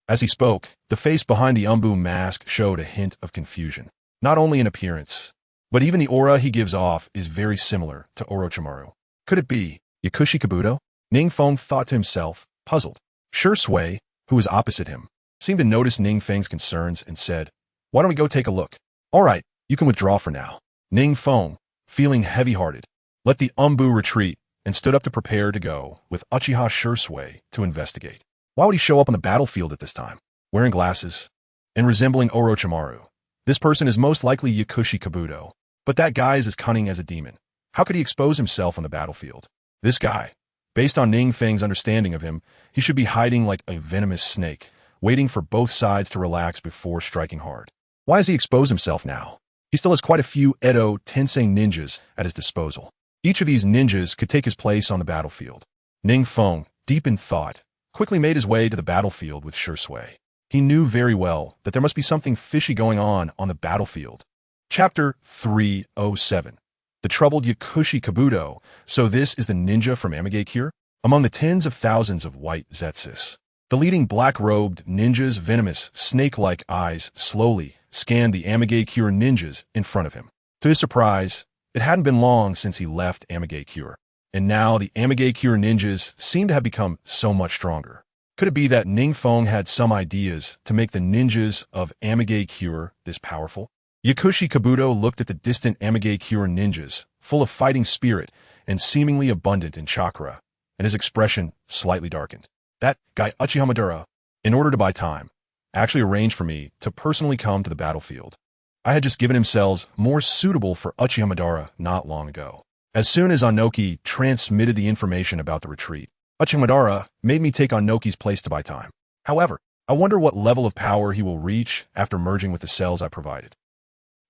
As he spoke, the face behind the Umbu mask showed a hint of confusion. Not only in appearance, but even the aura he gives off is very similar to Orochimaru. Could it be Yakushi Kabuto? NingFeng thought to himself, puzzled. Shursui, who was opposite him, seemed to notice NingFeng's concerns and said, why don't we go take a look? All right, you can withdraw for now. NingFeng, feeling heavy-hearted, let the Umbu retreat and stood up to prepare to go with Uchiha Shursui to investigate. Why would he show up on the battlefield at this time? Wearing glasses and resembling Orochimaru. This person is most likely Yakushi Kabuto, but that guy is as cunning as a demon. How could he expose himself on the battlefield? This guy, based on NingFeng's understanding of him, he should be hiding like a venomous snake, waiting for both sides to relax before striking hard. Why has he exposed himself now? He still has quite a few Edo Tensei ninjas at his disposal. Each of these ninjas could take his place on the battlefield. NingFeng, deep in thought, quickly made his way to the battlefield with sure sway. He knew very well that there must be something fishy going on the battlefield. Chapter 307. The Troubled Yakushi Kabuto. So this is the ninja from Amigakure? Among the tens of thousands of white Zetsus, the leading black-robed ninja's venomous, snake-like eyes slowly scanned the Amigakure ninjas in front of him. To his surprise, it hadn't been long since he left Amigakure, and now the Amigakure ninjas seemed to have become so much stronger. Could it be that NingFeng had some ideas to make the ninjas of Amigakure this powerful? Yakushi Kabuto looked at the distant Amigakure ninjas, full of fighting spirit and seemingly abundant in chakra, and his expression slightly darkened. That guy Orochimaru, in order to buy time, actually arranged for me to personally come to the battlefield. I had just given him cells more suitable for Orochimaru not long ago. As soon as Onoki transmitted the information about the retreat, Orochimaru made me take Onoki's place to buy time. However, I wonder what level of power he will reach after merging with the cells I provided.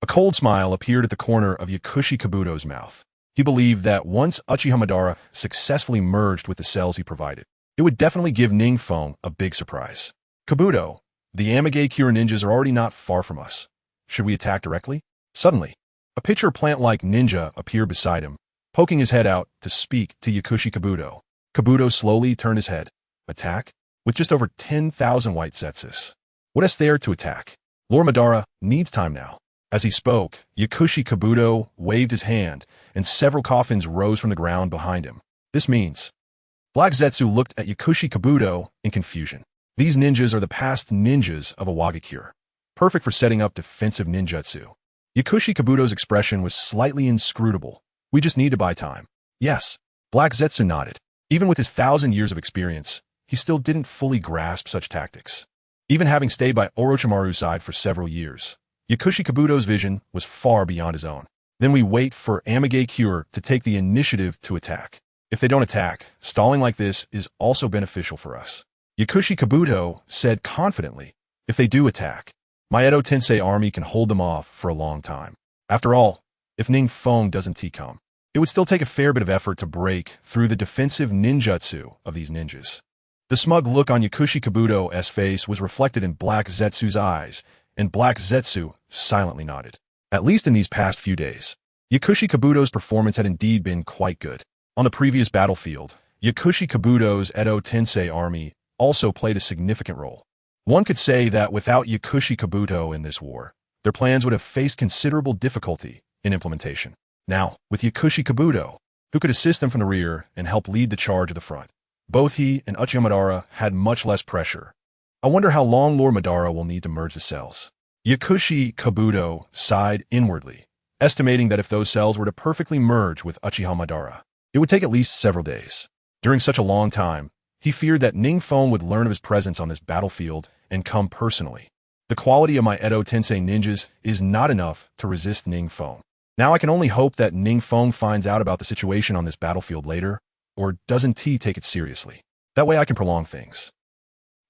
A cold smile appeared at the corner of Yakushi Kabuto's mouth. He believed that once Orochimaru successfully merged with the cells he provided, it would definitely give NingFeng a big surprise. Kabuto, the Amigakure ninjas are already not far from us. Should we attack directly? Suddenly, a pitcher plant-like ninja appeared beside him, poking his head out to speak to Yakushi Kabuto. Kabuto slowly turned his head. Attack? With just over 10,000 white Zetsus. What is there to attack? Lord Madara needs time now. As he spoke, Yakushi Kabuto waved his hand, and several coffins rose from the ground behind him. This means... Black Zetsu looked at Yakushi Kabuto in confusion. These ninjas are the past ninjas of Awagakure, perfect for setting up defensive ninjutsu. Yakushi Kabuto's expression was slightly inscrutable. We just need to buy time. Yes. Black Zetsu nodded. Even with his 1,000 years of experience, he still didn't fully grasp such tactics. Even having stayed by Orochimaru's side for several years, Yakushi Kabuto's vision was far beyond his own. Then we wait for Amigakure to take the initiative to attack. If they don't attack, stalling like this is also beneficial for us. Yakushi Kabuto said confidently, if they do attack, my Edo Tensei army can hold them off for a long time. After all, if NingFeng doesn't come, it would still take a fair bit of effort to break through the defensive ninjutsu of these ninjas. The smug look on Yakushi Kabuto's face was reflected in Black Zetsu's eyes, and Black Zetsu silently nodded. At least in these past few days, Yakushi Kabuto's performance had indeed been quite good. On the previous battlefield, Yakushi Kabuto's Edo Tensei army also played a significant role. One could say that without Yakushi Kabuto in this war, their plans would have faced considerable difficulty in implementation. Now, with Yakushi Kabuto, who could assist them from the rear and help lead the charge at the front, both he and Orochimaru had much less pressure. I wonder how long Lord Madara will need to merge the cells. Yakushi Kabuto sighed inwardly, estimating that if those cells were to perfectly merge with Orochimaru, it would take at least several days. During such a long time, he feared that NingFeng would learn of his presence on this battlefield and come personally. The quality of my Edo Tensei ninjas is not enough to resist NingFeng. Now I can only hope that NingFeng finds out about the situation on this battlefield later, or doesn't take it seriously. That way I can prolong things.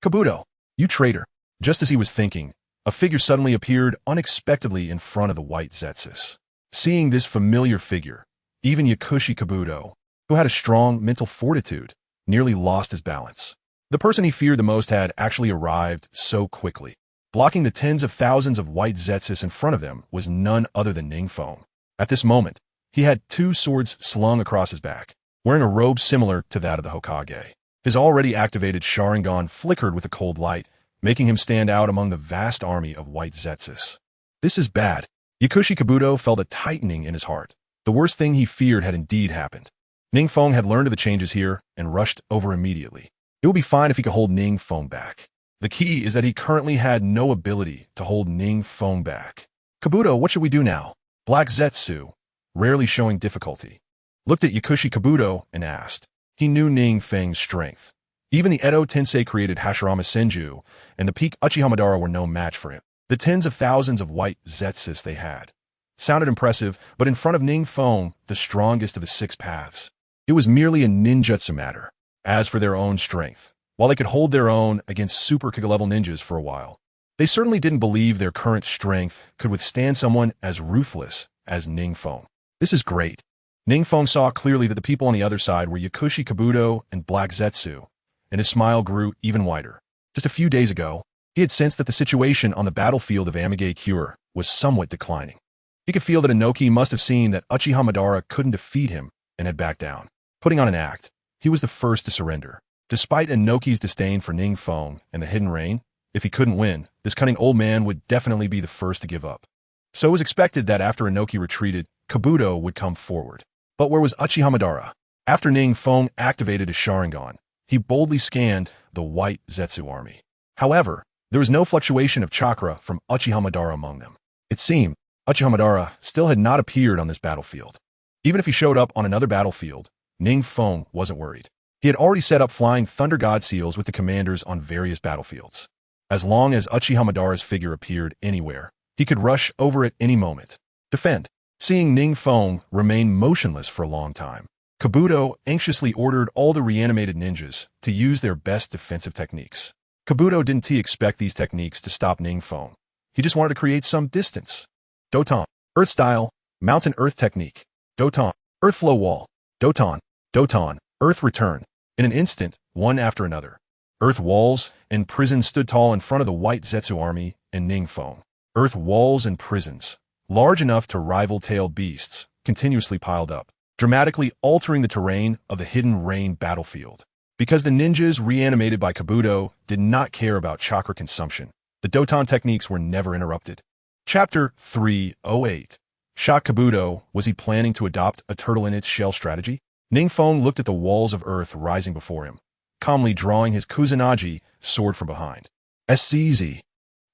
Kabuto, you traitor. Just as he was thinking, a figure suddenly appeared unexpectedly in front of the white Zetsus. Seeing this familiar figure, even Yakushi Kabuto, who had a strong mental fortitude, nearly lost his balance. The person he feared the most had actually arrived so quickly. Blocking the tens of thousands of white Zetsus in front of him was none other than NingFeng. At this moment, he had two swords slung across his back, wearing a robe similar to that of the Hokage. His already activated Sharingan flickered with a cold light, making him stand out among the vast army of white Zetsus. This is bad. Yakushi Kabuto felt a tightening in his heart. The worst thing he feared had indeed happened. NingFeng had learned of the changes here and rushed over immediately. It would be fine if he could hold NingFeng back. The key is that he currently had no ability to hold NingFeng back. Kabuto, what should we do now? Black Zetsu, rarely showing difficulty, looked at Yakushi Kabuto and asked. He knew NingFeng's strength. Even the Edo Tensei created Hashirama Senju and the peak Orochimaru were no match for him. The tens of thousands of white Zetsus they had sounded impressive, but in front of NingFeng, the strongest of the six paths, it was merely a ninjutsu matter. As for their own strength, while they could hold their own against super Kiga-level ninjas for a while, they certainly didn't believe their current strength could withstand someone as ruthless as NingFeng. This is great. NingFeng saw clearly that the people on the other side were Yakushi Kabuto and Black Zetsu, and his smile grew even wider. Just a few days ago, he had sensed that the situation on the battlefield of Amage Cure was somewhat declining. He could feel that Inoki must have seen that Uchiha Madara couldn't defeat him and had backed down. Putting on an act, he was the first to surrender. Despite Inoki's disdain for NingFeng and the Hidden Rain, if he couldn't win, this cunning old man would definitely be the first to give up. So it was expected that after Inoki retreated, Kabuto would come forward. But where was Uchiha Madara? After NingFeng activated his Sharingan, he boldly scanned the white Zetsu army. However, there was no fluctuation of chakra from Uchiha Madara among them. It seemed Uchiha Madara still had not appeared on this battlefield. Even if he showed up on another battlefield, NingFeng wasn't worried. He had already set up flying Thunder God Seals with the commanders on various battlefields. As long as Uchiha Madara's figure appeared anywhere, he could rush over at any moment. Defend. Seeing NingFeng remain motionless for a long time, Kabuto anxiously ordered all the reanimated ninjas to use their best defensive techniques. Kabuto didn't expect these techniques to stop NingFeng. He just wanted to create some distance. Doton, Earth Style, Mountain Earth Technique. Doton, Earth Flow Wall. Doton, Doton, Earth Return. In an instant, one after another, earth walls and prisons stood tall in front of the white Zetsu army and NingFeng. Earth walls and prisons, large enough to rival tailed beasts, continuously piled up, dramatically altering the terrain of the Hidden Rain battlefield. Because the ninjas reanimated by Kabuto did not care about chakra consumption, the Doton techniques were never interrupted. Chapter 308. Shock Kabuto, was he planning to adopt a turtle in its shell strategy? NingFeng looked at the walls of earth rising before him, calmly drawing his Kusanagi sword from behind. SCZ.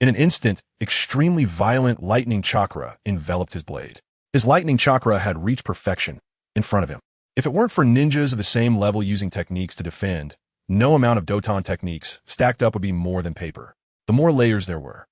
In an instant, extremely violent lightning chakra enveloped his blade. His lightning chakra had reached perfection in front of him. If it weren't for ninjas of the same level using techniques to defend, no amount of Doton techniques stacked up would be more than paper. The more layers there were.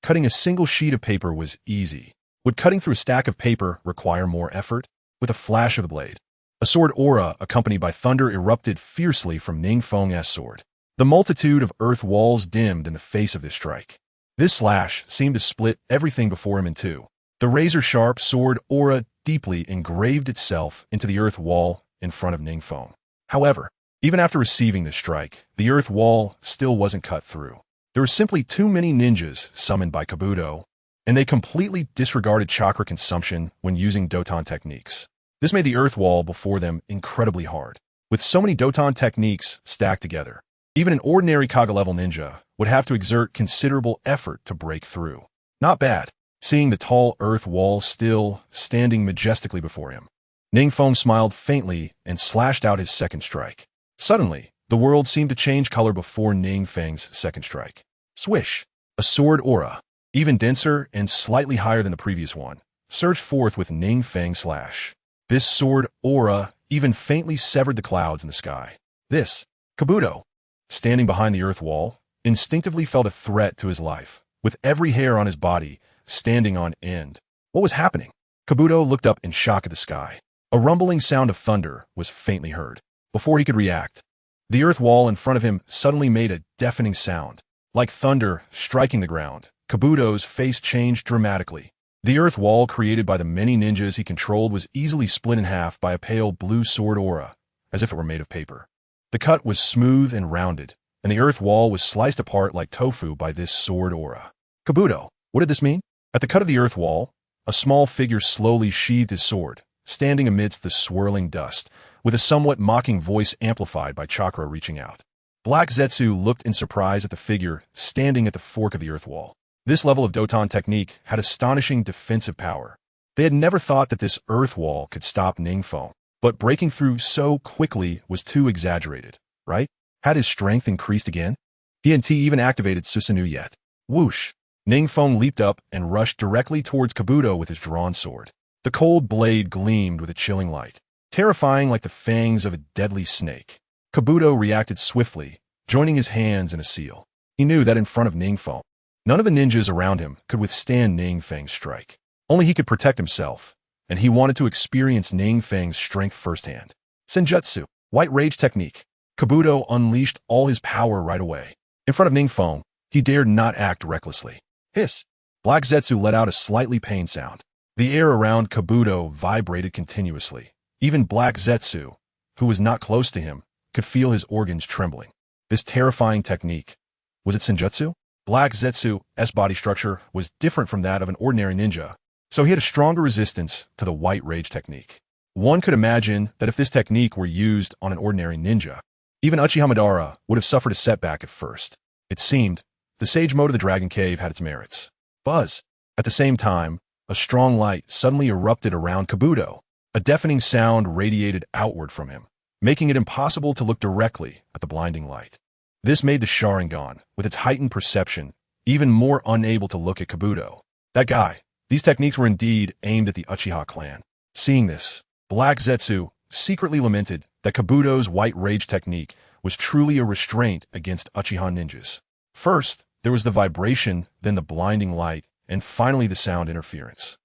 Cutting a single sheet of paper was easy. Would cutting through a stack of paper require more effort? With a flash of the blade, a sword aura accompanied by thunder erupted fiercely from NingFeng's sword. The multitude of earth walls dimmed in the face of this strike. This slash seemed to split everything before him in two. The razor-sharp sword aura deeply engraved itself into the earth wall in front of NingFeng. However, even after receiving this strike, the earth wall still wasn't cut through. There were simply too many ninjas summoned by Kabuto, and they completely disregarded chakra consumption when using Doton techniques. This made the earth wall before them incredibly hard. With so many Doton techniques stacked together, even an ordinary Kaga-level ninja would have to exert considerable effort to break through. Not bad, seeing the tall earth wall still standing majestically before him. NingFeng smiled faintly and slashed out his second strike. Suddenly, the world seemed to change color before NingFeng's second strike. Swish! A sword aura, even denser and slightly higher than the previous one, surged forth with NingFeng's slash. This sword aura even faintly severed the clouds in the sky. This, Kabuto, standing behind the earth wall, instinctively felt a threat to his life, with every hair on his body standing on end. What was happening? Kabuto looked up in shock at the sky. A rumbling sound of thunder was faintly heard. Before he could react, the earth wall in front of him suddenly made a deafening sound. Like thunder striking the ground, Kabuto's face changed dramatically. The earth wall created by the many ninjas he controlled was easily split in half by a pale blue sword aura, as if it were made of paper. The cut was smooth and rounded, and the earth wall was sliced apart like tofu by this sword aura. Kabuto, what did this mean? At the cut of the earth wall, a small figure slowly sheathed his sword, standing amidst the swirling dust, with a somewhat mocking voice amplified by chakra reaching out. Black Zetsu looked in surprise at the figure standing at the fork of the earth wall. This level of Doton technique had astonishing defensive power. They had never thought that this earth wall could stop NingFeng, but breaking through so quickly was too exaggerated, right? Had his strength increased again? He hadn't even activated Susanoo yet. Whoosh! NingFeng leaped up and rushed directly towards Kabuto with his drawn sword. The cold blade gleamed with a chilling light, terrifying like the fangs of a deadly snake. Kabuto reacted swiftly, joining his hands in a seal. He knew that in front of NingFeng, none of the ninjas around him could withstand NingFeng's strike. Only he could protect himself, and he wanted to experience NingFeng's strength firsthand. Senjutsu, White Rage Technique. Kabuto unleashed all his power right away. In front of NingFeng, he dared not act recklessly. Hiss! Black Zetsu let out a slightly pained sound. The air around Kabuto vibrated continuously, Even Black Zetsu, who was not close to him, could feel his organs trembling. This terrifying technique, was it Senjutsu? Black Zetsu's body structure was different from that of an ordinary ninja, so he had a stronger resistance to the White Rage technique. One could imagine that if this technique were used on an ordinary ninja, even Uchiha Madara would have suffered a setback at first. It seemed the Sage Mode of the Dragon Cave had its merits. Buzz! At the same time, a strong light suddenly erupted around Kabuto. A deafening sound radiated outward from him, making it impossible to look directly at the blinding light. This made the Sharingan, with its heightened perception, even more unable to look at Kabuto. That guy. These techniques were indeed aimed at the Uchiha clan. Seeing this, Black Zetsu secretly lamented that Kabuto's White Rage technique was truly a restraint against Uchiha ninjas. First, there was the vibration, then the blinding light, and finally the sound interference.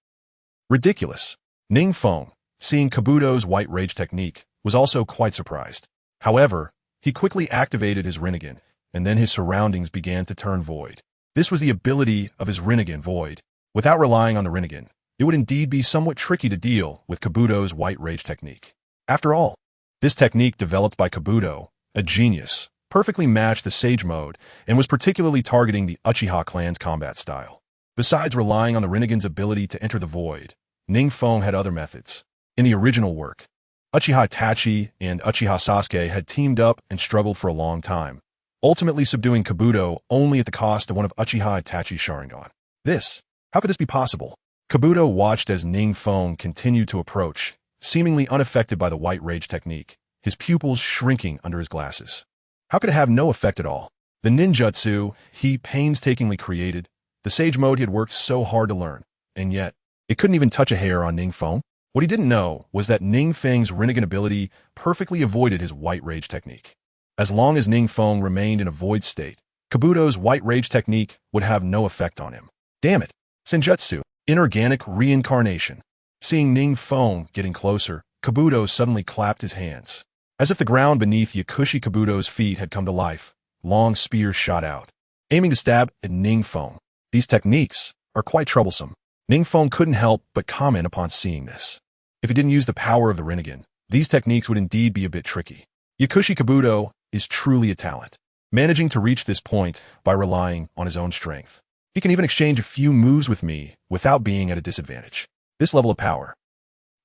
Ridiculous. NingFeng, seeing Kabuto's White Rage technique, was also quite surprised. However, he quickly activated his Rinnegan, and then his surroundings began to turn void. This was the ability of his Rinnegan void. Without relying on the Rinnegan, it would indeed be somewhat tricky to deal with Kabuto's White Rage technique. After all, this technique developed by Kabuto, a genius, perfectly matched the Sage Mode and was particularly targeting the Uchiha clan's combat style. Besides relying on the Rinnegan's ability to enter the void, NingFeng had other methods. In the original work, Uchiha Itachi and Uchiha Sasuke had teamed up and struggled for a long time, ultimately subduing Kabuto only at the cost of one of Uchiha Itachi's Sharingan. How could this be possible? Kabuto watched as NingFeng continued to approach, seemingly unaffected by the White Rage technique, his pupils shrinking under his glasses. How could it have no effect at all? The ninjutsu he painstakingly created, the Sage Mode he had worked so hard to learn, and yet, it couldn't even touch a hair on NingFeng. What he didn't know was that NingFeng's Rinnegan ability perfectly avoided his White Rage technique. As long as NingFeng remained in a void state, Kabuto's White Rage technique would have no effect on him. Damn it! Senjutsu, inorganic reincarnation. Seeing NingFeng getting closer, Kabuto suddenly clapped his hands. As if the ground beneath Yakushi Kabuto's feet had come to life, long spears shot out, aiming to stab at NingFeng. These techniques are quite troublesome. NingFeng couldn't help but comment upon seeing this. If he didn't use the power of the Rinnegan, these techniques would indeed be a bit tricky. Yakushi Kabuto is truly a talent, managing to reach this point by relying on his own strength. He can even exchange a few moves with me without being at a disadvantage. This level of power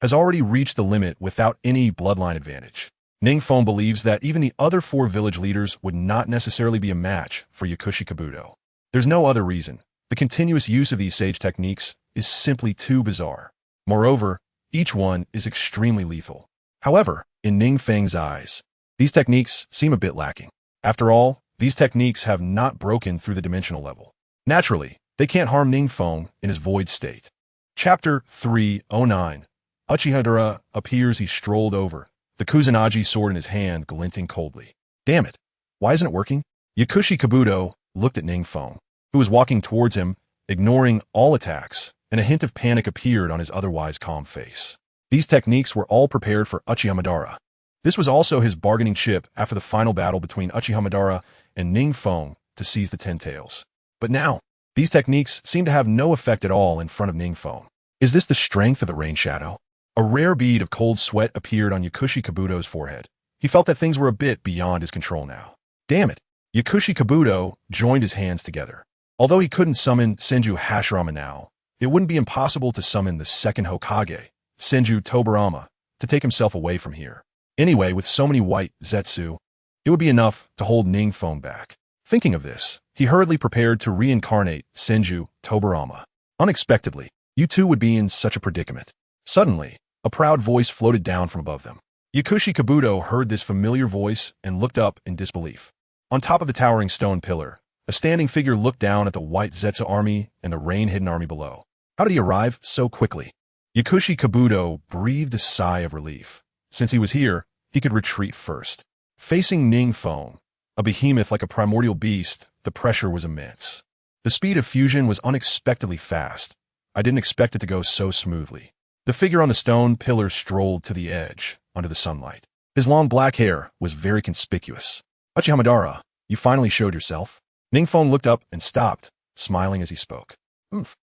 has already reached the limit without any bloodline advantage. NingFeng believes that even the other 4 village leaders would not necessarily be a match for Yakushi Kabuto. There's no other reason. The continuous use of these sage techniques is simply too bizarre. Moreover, each one is extremely lethal. However, in NingFeng's eyes, these techniques seem a bit lacking. After all, these techniques have not broken through the dimensional level. Naturally, they can't harm NingFeng in his void state. Chapter 309. Uchiha Madara appears. He strolled over, the Kusanagi sword in his hand glinting coldly. Damn it, why isn't it working? Yakushi Kabuto looked at NingFeng, who was walking towards him, ignoring all attacks, and a hint of panic appeared on his otherwise calm face. These techniques were all prepared for Uchiha Madara. This was also his bargaining chip after the final battle between Uchiha Madara and NingFeng to seize the 10 tails. But now, these techniques seem to have no effect at all in front of NingFeng. Is this the strength of the rain shadow? A rare bead of cold sweat appeared on Yakushi Kabuto's forehead. He felt that things were a bit beyond his control now. Damn it! Yakushi Kabuto joined his hands together. Although he couldn't summon Senju Hashirama now, it wouldn't be impossible to summon the second Hokage, Senju Tobirama, to take himself away from here. Anyway, with so many white Zetsu, it would be enough to hold NingFeng back. Thinking of this, he hurriedly prepared to reincarnate Senju Tobirama. Unexpectedly, you two would be in such a predicament. Suddenly, a proud voice floated down from above them. Yakushi Kabuto heard this familiar voice and looked up in disbelief. On top of the towering stone pillar, a standing figure looked down at the white Zetsu army and the rain-hidden army below. How did he arrive so quickly? Yakushi Kabuto breathed a sigh of relief. Since he was here, he could retreat first. Facing NingFeng, a behemoth like a primordial beast, the pressure was immense. The speed of fusion was unexpectedly fast. I didn't expect it to go so smoothly. The figure on the stone pillar strolled to the edge, under the sunlight. His long black hair was very conspicuous. Uchiha Madara, you finally showed yourself. NingFeng looked up and stopped, smiling as he spoke. Oomph.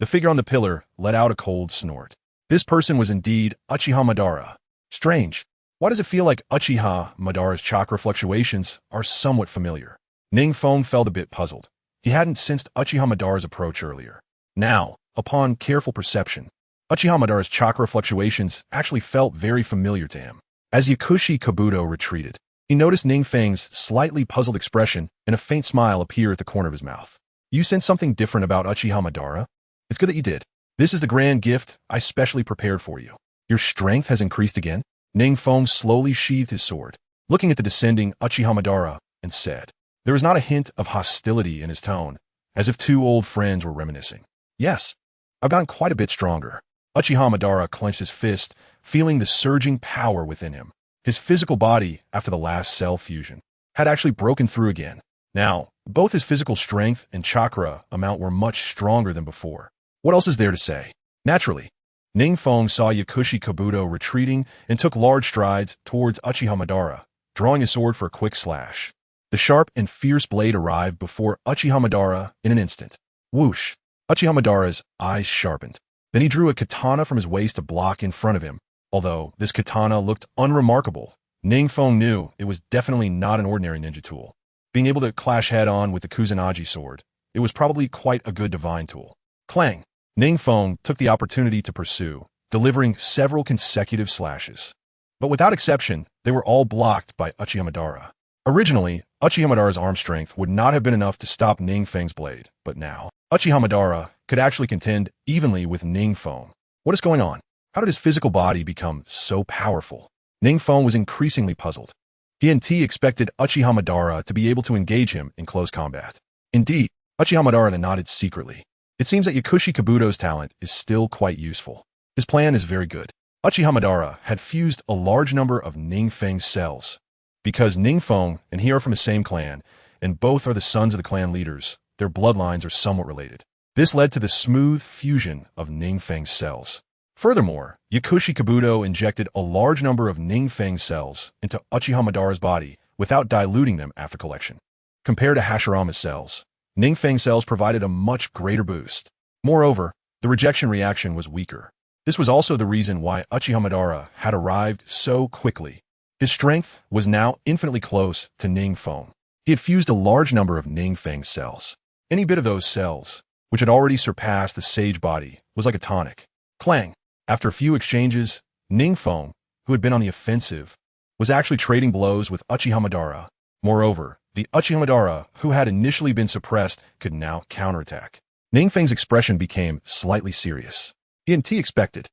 The figure on the pillar let out a cold snort. This person was indeed Uchiha Madara, Strange. Why does it feel like Uchiha Madara's chakra fluctuations are somewhat familiar? NingFeng felt a bit puzzled. He hadn't sensed Uchiha Madara's approach earlier. Now, upon careful perception, Uchiha Madara's chakra fluctuations actually felt very familiar to him. As Yakushi Kabuto retreated, he noticed NingFeng's slightly puzzled expression and a faint smile appear at the corner of his mouth. You sense something different about Uchiha Madara? It's good that you did. This is the grand gift I specially prepared for you. Your strength has increased again? NingFeng slowly sheathed his sword, looking at the descending Uchiha Madara, and said. There was not a hint of hostility in his tone, as if two old friends were reminiscing. Yes, I've gotten quite a bit stronger. Uchiha Madara clenched his fist, feeling the surging power within him. His physical body, after the last cell fusion, had actually broken through again. Now, both his physical strength and chakra amount were much stronger than before. What else is there to say? Naturally, NingFeng saw Yakushi Kabuto retreating and took large strides towards Uchiha Madara, drawing his sword for a quick slash. The sharp and fierce blade arrived before Uchiha Madara in an instant. Whoosh! Uchiha Madara's eyes sharpened. Then he drew a katana from his waist to block in front of him. Although this katana looked unremarkable, NingFeng knew it was definitely not an ordinary ninja tool. Being able to clash head-on with the Kusanagi sword, it was probably quite a good divine tool. Clang! NingFeng took the opportunity to pursue, delivering several consecutive slashes. But without exception, they were all blocked by Uchiha Madara. Originally, Uchiha Madara's arm strength would not have been enough to stop NingFeng's blade, but now, Uchiha Madara could actually contend evenly with NingFeng. What is going on? How did his physical body become so powerful? NingFeng was increasingly puzzled. He expected Uchiha Madara to be able to engage him in close combat. Indeed, Uchiha Madara nodded secretly. It seems that Yakushi Kabuto's talent is still quite useful. His plan is very good. Uchiha Madara had fused a large number of NingFeng's cells. Because NingFeng and he are from the same clan, and both are the sons of the clan leaders, their bloodlines are somewhat related. This led to the smooth fusion of NingFeng's cells. Furthermore, Yakushi Kabuto injected a large number of NingFeng cells into Uchiha Madara's body without diluting them after collection. Compared to Hashirama's cells, NingFeng cells provided a much greater boost. Moreover, the rejection reaction was weaker. This was also the reason why Uchiha Madara had arrived so quickly. His strength was now infinitely close to NingFeng. He had fused a large number of NingFeng cells. Any bit of those cells, which had already surpassed the sage body, was like a tonic. Clang! After a few exchanges, NingFeng, who had been on the offensive, was actually trading blows with Uchiha Madara. Moreover, the Uchiha Madara, who had initially been suppressed, could now counterattack. NingFeng's expression became slightly serious. He expected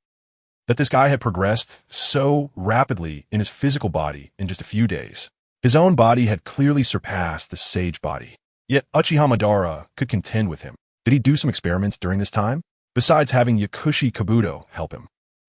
that this guy had progressed so rapidly in his physical body in just a few days. His own body had clearly surpassed the sage body. Yet Uchiha Madara could contend with him. Did he do some experiments during this time? Besides having Yakushi Kabuto help him,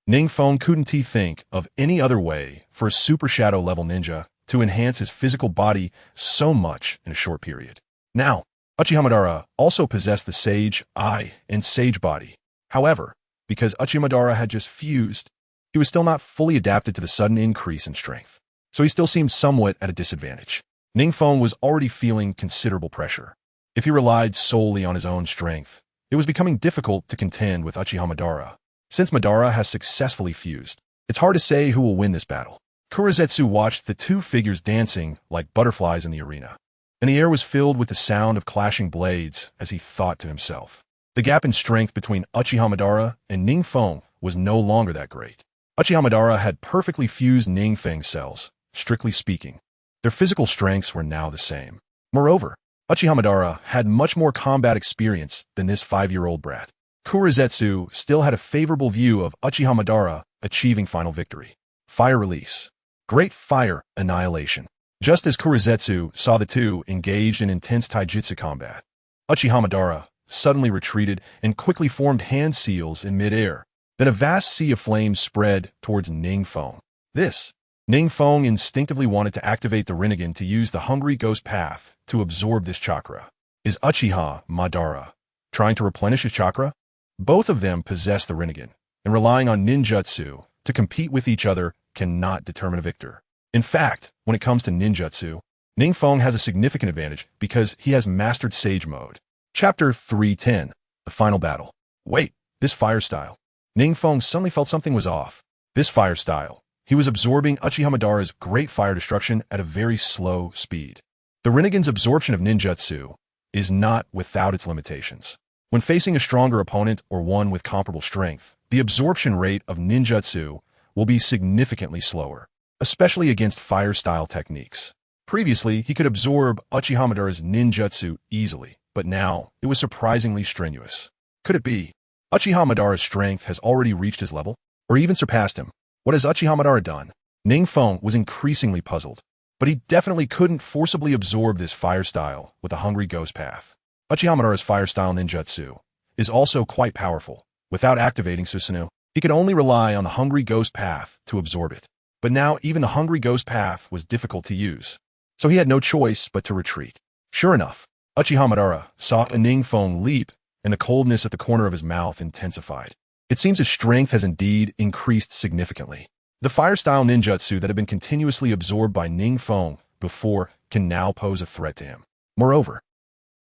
NingFeng couldn't think of any other way for a super shadow level ninja to enhance his physical body so much in a short period. Now, Uchiha Madara also possessed the sage eye and sage body. However, because Uchiha Madara had just fused, he was still not fully adapted to the sudden increase in strength, so he still seemed somewhat at a disadvantage. NingFeng was already feeling considerable pressure. If he relied solely on his own strength, it was becoming difficult to contend with Uchiha Madara. Since Madara has successfully fused, it's hard to say who will win this battle. Kurizetsu watched the two figures dancing like butterflies in the arena, and the air was filled with the sound of clashing blades as he thought to himself. The gap in strength between Uchiha Madara and NingFeng was no longer that great. Uchiha Madara had perfectly fused NingFeng cells, strictly speaking. Their physical strengths were now the same. Moreover, Uchiha Madara had much more combat experience than this 5-year-old brat. Kurizetsu still had a favorable view of Uchiha Madara achieving final victory. Fire release. Great fire annihilation. Just as Kurizetsu saw the two engaged in intense taijutsu combat, Uchiha Madara suddenly retreated and quickly formed hand seals in midair. Then a vast sea of flames spread towards NingFeng. NingFeng instinctively wanted to activate the Rinnegan to use the Hungry Ghost Path to absorb this chakra. Is Uchiha Madara trying to replenish his chakra? Both of them possess the Rinnegan, and relying on ninjutsu to compete with each other cannot determine a victor. In fact, when it comes to ninjutsu, NingFeng has a significant advantage because he has mastered Sage Mode. Chapter 310, The Final Battle. Wait, this fire style. NingFeng suddenly felt something was off. This fire style. he was absorbing Uchiha Madara's great fire destruction at a very slow speed. The Rinnegan's absorption of ninjutsu is not without its limitations. When facing a stronger opponent or one with comparable strength, the absorption rate of ninjutsu will be significantly slower, especially against fire-style techniques. Previously, he could absorb Uchiha Madara's ninjutsu easily, but now it was surprisingly strenuous. Could it be Uchiha Madara's strength has already reached his level, or even surpassed him? What has Uchiha Madara done? NingFeng was increasingly puzzled, but he definitely couldn't forcibly absorb this fire style with a hungry ghost path. Uchiha Madara's fire style ninjutsu is also quite powerful. Without activating Susanoo, he could only rely on the hungry ghost path to absorb it. But now even the hungry ghost path was difficult to use, so he had no choice but to retreat. Sure enough, Uchiha Madara saw a NingFeng leap, and the coldness at the corner of his mouth intensified. It seems his strength has indeed increased significantly. The fire-style ninjutsu that had been continuously absorbed by NingFeng before can now pose a threat to him. Moreover,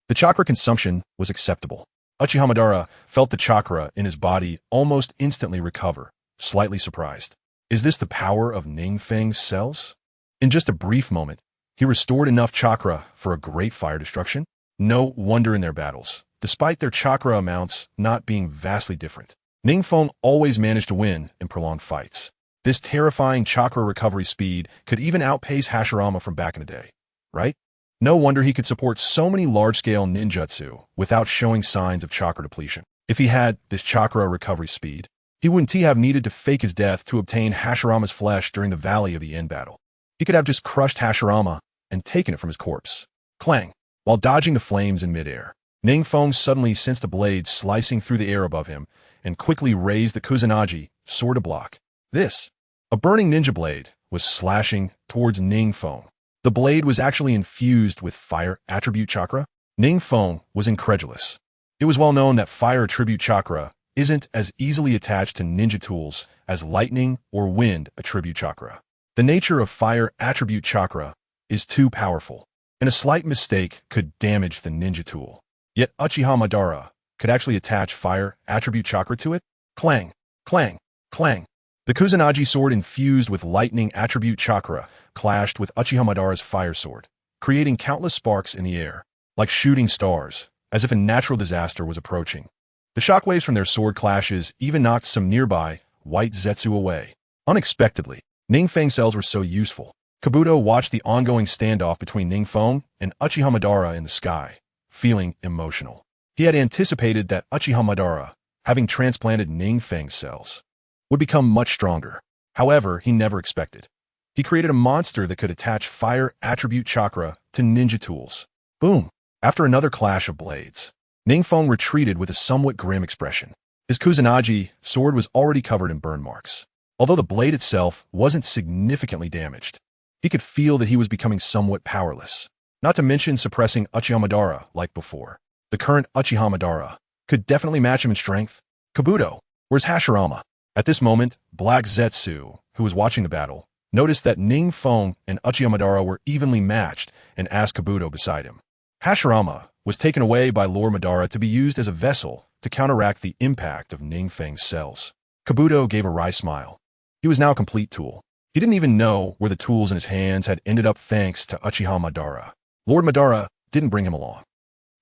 the chakra consumption was acceptable. Uchiha Madara felt the chakra in his body almost instantly recover, slightly surprised. Is this the power of NingFeng's cells? In just a brief moment, he restored enough chakra for a great fire destruction. No wonder in their battles, despite their chakra amounts not being vastly different, NingFeng always managed to win in prolonged fights. This terrifying chakra recovery speed could even outpace Hashirama from back in the day, right? No wonder he could support so many large-scale ninjutsu without showing signs of chakra depletion. If he had this chakra recovery speed, he wouldn't have needed to fake his death to obtain Hashirama's flesh during the Valley of the End battle. He could have just crushed Hashirama and taken it from his corpse. Clang! While dodging the flames in midair, NingFeng suddenly sensed a blade slicing through the air above him and quickly raised the Kusanagi sword to block. This, a burning ninja blade, was slashing towards NingFeng. The blade was actually infused with fire attribute chakra. NingFeng was incredulous. It was well known that fire attribute chakra isn't as easily attached to ninja tools as lightning or wind attribute chakra. The nature of fire attribute chakra is too powerful, and a slight mistake could damage the ninja tool. Yet Uchiha Madara could actually attach fire attribute chakra to it. Clang, clang, clang. The Kusanagi sword infused with lightning attribute chakra clashed with Uchiha Madara's fire sword, creating countless sparks in the air, like shooting stars, as if a natural disaster was approaching. The shockwaves from their sword clashes even knocked some nearby white Zetsu away. Unexpectedly, NingFeng's cells were so useful. Kabuto watched the ongoing standoff between NingFeng and Uchiha Madara in the sky, feeling emotional. He had anticipated that Uchiha Madara, having transplanted NingFeng's cells, would become much stronger. However, he never expected. He created a monster that could attach fire attribute chakra to ninja tools. Boom! After another clash of blades, NingFeng retreated with a somewhat grim expression. His Kusanagi sword was already covered in burn marks. Although the blade itself wasn't significantly damaged, he could feel that he was becoming somewhat powerless. Not to mention suppressing Uchiha Madara like before. The current Uchiha Madara could definitely match him in strength. Kabuto, where's Hashirama? At this moment, Black Zetsu, who was watching the battle, noticed that NingFeng and Uchiha Madara were evenly matched and asked Kabuto beside him. Hashirama was taken away by Lord Madara to be used as a vessel to counteract the impact of NingFeng's cells. Kabuto gave a wry smile. He was now a complete tool. He didn't even know where the tools in his hands had ended up thanks to Uchiha Madara. Lord Madara didn't bring him along.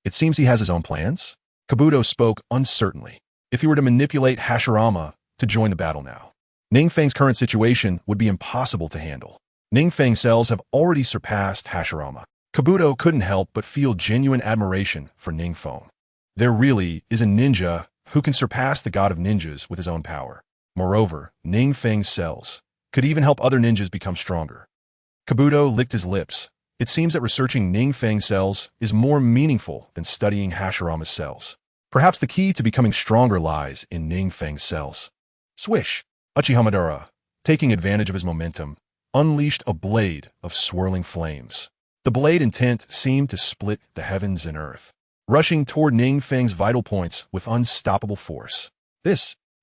It seems he has his own plans? Kabuto spoke uncertainly. If he were to manipulate Hashirama to join the battle now, NingFeng's current situation would be impossible to handle. NingFeng's cells have already surpassed Hashirama. Kabuto couldn't help but feel genuine admiration for NingFeng. There really is a ninja who can surpass the god of ninjas with his own power. Moreover, NingFeng's cells could even help other ninjas become stronger. Kabuto licked his lips. It seems that researching NingFeng's cells is more meaningful than studying Hashirama's cells. Perhaps the key to becoming stronger lies in NingFeng's cells. Swish! Uchiha Madara, taking advantage of his momentum, unleashed a blade of swirling flames. The blade intent seemed to split the heavens and earth, rushing toward NingFeng's vital points with unstoppable force.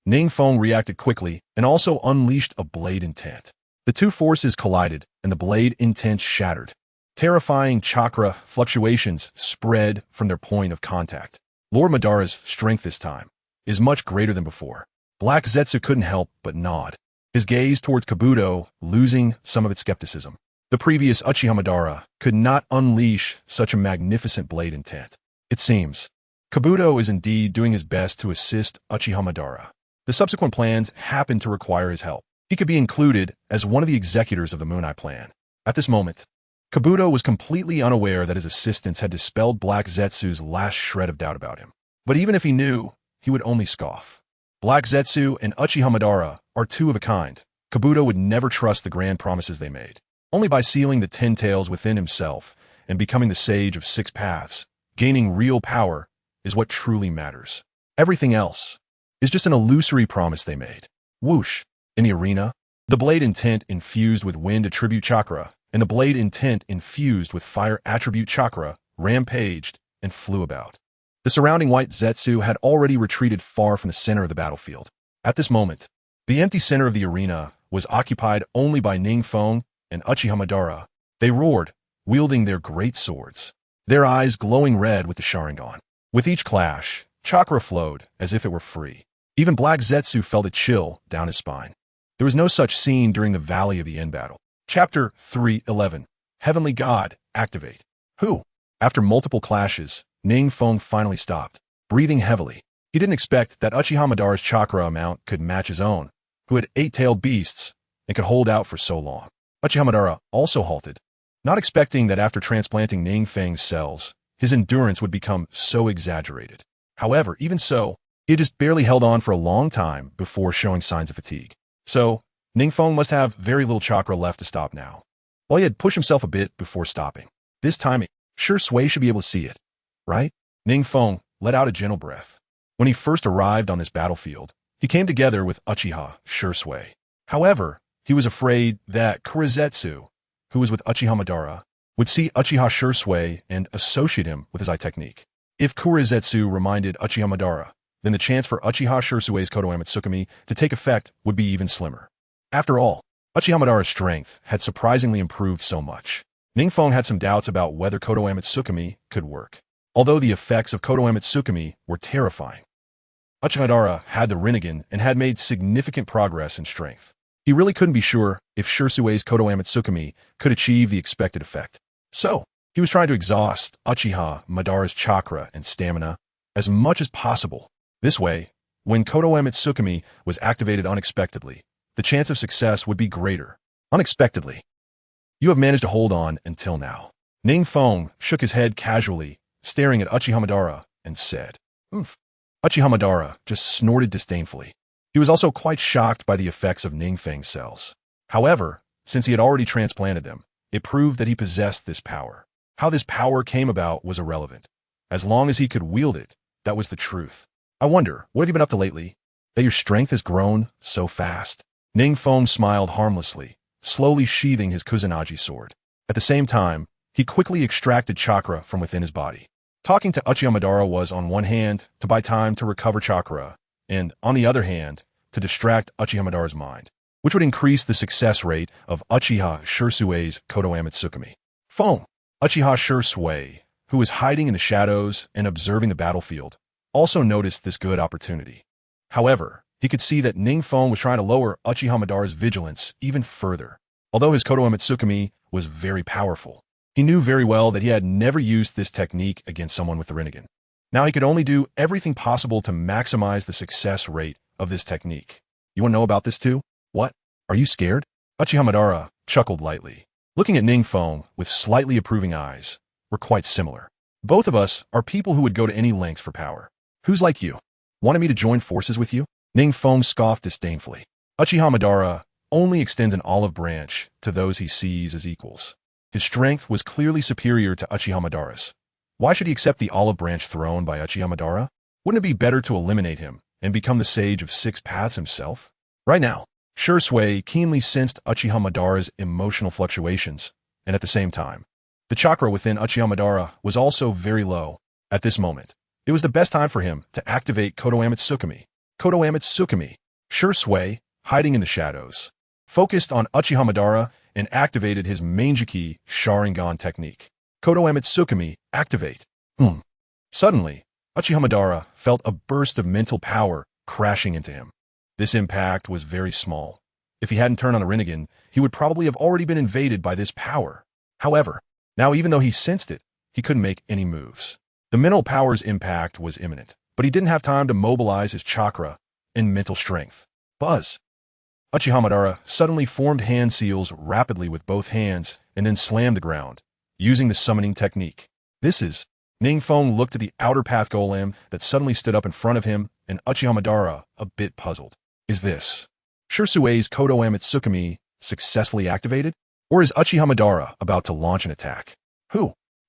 NingFeng reacted quickly and also unleashed a blade intent. The two forces collided and the blade intent shattered. Terrifying chakra fluctuations spread from their point of contact. Lord Madara's strength this time is much greater than before. Black Zetsu couldn't help but nod. his gaze towards Kabuto losing some of its skepticism. The previous Uchiha Madara could not unleash such a magnificent blade intent. It seems Kabuto is indeed doing his best to assist Uchiha Madara. The subsequent plans happen to require his help. He could be included as one of the executors of the Moon Eye plan. At this moment, Kabuto was completely unaware that his assistance had dispelled Black Zetsu's last shred of doubt about him. But even if he knew, he would only scoff. Black Zetsu and Uchiha Madara are two of a kind. Kabuto would never trust the grand promises they made. Only by sealing the 10 tails within himself and becoming the sage of 6 paths, gaining real power, is what truly matters. Everything else is just an illusory promise they made. Whoosh! In the arena, the blade intent infused with wind attribute chakra and the blade intent infused with fire attribute chakra rampaged and flew about. The surrounding white Zetsu had already retreated far from the center of the battlefield. At this moment, the empty center of the arena was occupied only by NingFeng and Uchiha Madara. They roared, wielding their great swords, their eyes glowing red with the Sharingan. With each clash, chakra flowed as if it were free. Even Black Zetsu felt a chill down his spine. There was no such scene during the Valley of the End battle. Chapter 3:11. Heavenly God, activate. Who? After multiple clashes, NingFeng finally stopped, breathing heavily. He didn't expect that Uchiha Madara's chakra amount could match his own, who had 8-tailed beasts and could hold out for so long. Uchiha Madara also halted, not expecting that after transplanting NingFeng's cells, his endurance would become so exaggerated. However, even so, he had just barely held on for a long time before showing signs of fatigue. So, NingFeng must have very little chakra left to stop now. While he had pushed himself a bit before stopping. This time, sure Sui should be able to see it, right? NingFeng let out a gentle breath. When he first arrived on this battlefield, he came together with Uchiha Sure Sui. However, he was afraid that Kurizetsu, who was with Uchiha Madara, would see Uchiha Sure Sui and associate him with his eye technique. If Kurizetsu reminded Uchiha Madara, then the chance for Uchiha Sure Sui's Kodo Amatsukami to take effect would be even slimmer. After all, Uchiha Madara's strength had surprisingly improved so much. NingFeng had some doubts about whether Kodo Amatsukami could work. Although the effects of Kodo Amatsukami were terrifying, Uchiha Madara had the Rinnegan and had made significant progress in strength. He really couldn't be sure if Sure Sui's Kodo Amatsukami could achieve the expected effect. So, he was trying to exhaust Uchiha Madara's chakra and stamina as much as possible. This way, when Kodo Amatsukami was activated unexpectedly, the chance of success would be greater. Unexpectedly. You have managed to hold on until now. NingFeng shook his head casually, staring at Uchiha Madara, and said, "Oomph." Uchiha Madara just snorted disdainfully. He was also quite shocked by the effects of NingFeng's cells. However, since he had already transplanted them, it proved that he possessed this power. How this power came about was irrelevant. As long as he could wield it, that was the truth. I wonder, what have you been up to lately? That your strength has grown so fast? NingFeng smiled harmlessly, slowly sheathing his Kusanagi sword. At the same time, he quickly extracted chakra from within his body. Talking to Uchiha Madara was, on one hand, to buy time to recover chakra, and, on the other hand, to distract Uchiha Madara's mind, which would increase the success rate of Uchiha Sure Sui's Kodo Amatsukami. Feng, Uchiha Sure Sui, who was hiding in the shadows and observing the battlefield, also noticed this good opportunity. However, he could see that NingFeng was trying to lower Uchiha Madara's vigilance even further. Although his Kodo Amatsukami was very powerful, he knew very well that he had never used this technique against someone with the Rinnegan. Now he could only do everything possible to maximize the success rate of this technique. You want to know about this too? What? Are you scared? Uchiha Madara chuckled lightly. Looking at NingFeng with slightly approving eyes, were quite similar. Both of us are people who would go to any lengths for power. Who's like you? Wanted me to join forces with you? NingFeng scoffed disdainfully. Uchiha Madara only extends an olive branch to those he sees as equals. His strength was clearly superior to Uchiha Madara's. Why should he accept the olive branch thrown by Uchiha Madara? Wouldn't it be better to eliminate him and become the sage of 6 paths himself? Right now, Sure Sui keenly sensed Uchiha Madara's emotional fluctuations, and at the same time, the chakra within Uchiha Madara was also very low. At this moment, it was the best time for him to activate Kodo Amatsukami. Kodo Amatsukami, Sure Sui, hiding in the shadows, focused on Uchiha Madara and activated his Manjiki Sharingan technique. Kodo Amatsukami, activate. Suddenly, Uchiha Madara felt a burst of mental power crashing into him. This impact was very small, If he hadn't turned on the Rinnegan, he would probably have already been invaded by this power. However, now even though he sensed it, he couldn't make any moves. The mental power's impact was imminent, but he didn't have time to mobilize his chakra and mental strength. Buzz! Uchiha Madara suddenly formed hand seals rapidly with both hands and then slammed the ground, using the summoning technique. This is... NingFeng looked at the outer path golem that suddenly stood up in front of him, and Uchiha Madara a bit puzzled. Is this Shirsui's Kodo Amitsukami successfully activated? Or is Uchiha Madara about to launch an attack?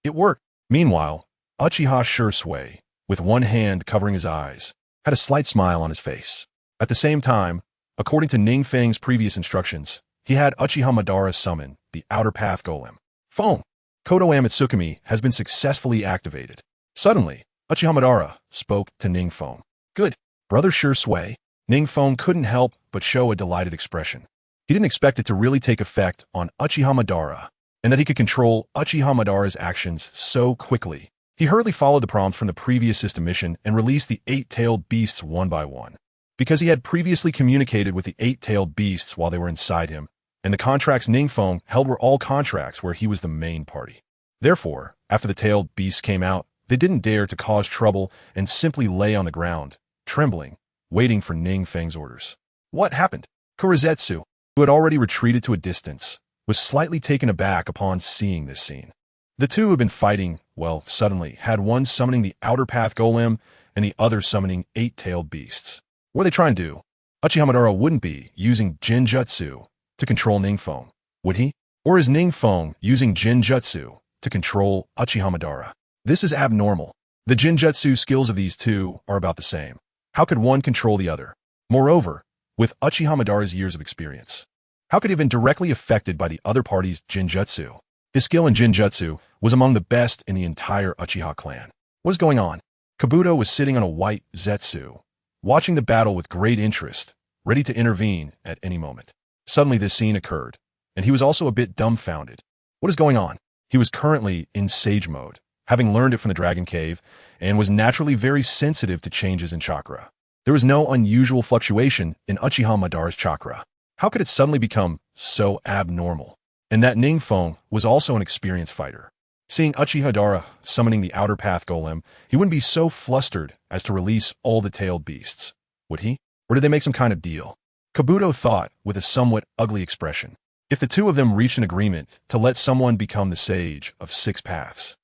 It worked. Meanwhile, Uchiha Shirsui, with one hand covering his eyes, had a slight smile on his face. At the same time, according to NingFeng's previous instructions, he had Uchiha Madara summon the outer path golem. Phone! Kodo Amitsukami has been successfully activated. Suddenly, Uchiha Madara spoke to NingFeng. Good, brother Shirsui. NingFeng couldn't help but show a delighted expression. He didn't expect it to really take effect on Uchiha Madara, and that he could control Uchiha Madara's actions so quickly. He hurriedly followed the prompts from the previous system mission and released the 8-tailed beasts one by one. Because he had previously communicated with the 8-tailed beasts while they were inside him, and the contracts NingFeng held were all contracts where he was the main party. Therefore, after the tailed beasts came out, they didn't dare to cause trouble and simply lay on the ground, trembling, waiting for NingFeng's orders. What happened? Kurizetsu, who had already retreated to a distance, was slightly taken aback upon seeing this scene. The two who had been fighting, well, suddenly had one summoning the outer path golem and the other summoning 8-tailed beasts. What were they trying to do? Uchiha Madara wouldn't be using Jinjutsu to control NingFeng, would he? Or is NingFeng using Jinjutsu to control Uchiha Madara? This is abnormal. The Jinjutsu skills of these two are about the same. How could one control the other? Moreover, with Uchiha Madara's years of experience, how could he have been directly affected by the other party's Jinjutsu? His skill in Jinjutsu was among the best in the entire Uchiha clan. What is going on? Kabuto was sitting on a white Zetsu, watching the battle with great interest, ready to intervene at any moment. Suddenly this scene occurred, and he was also a bit dumbfounded. What is going on? He was currently in Sage mode, having learned it from the Dragon Cave, and was naturally very sensitive to changes in chakra. There was no unusual fluctuation in Uchiha Madara's chakra. How could it suddenly become so abnormal? And that NingFeng was also an experienced fighter. Seeing Uchiha Madara summoning the outer path golem, he wouldn't be so flustered as to release all the tailed beasts, would he? Or did they make some kind of deal? Kabuto thought with a somewhat ugly expression. If the two of them reached an agreement to let someone become the sage of 6 paths,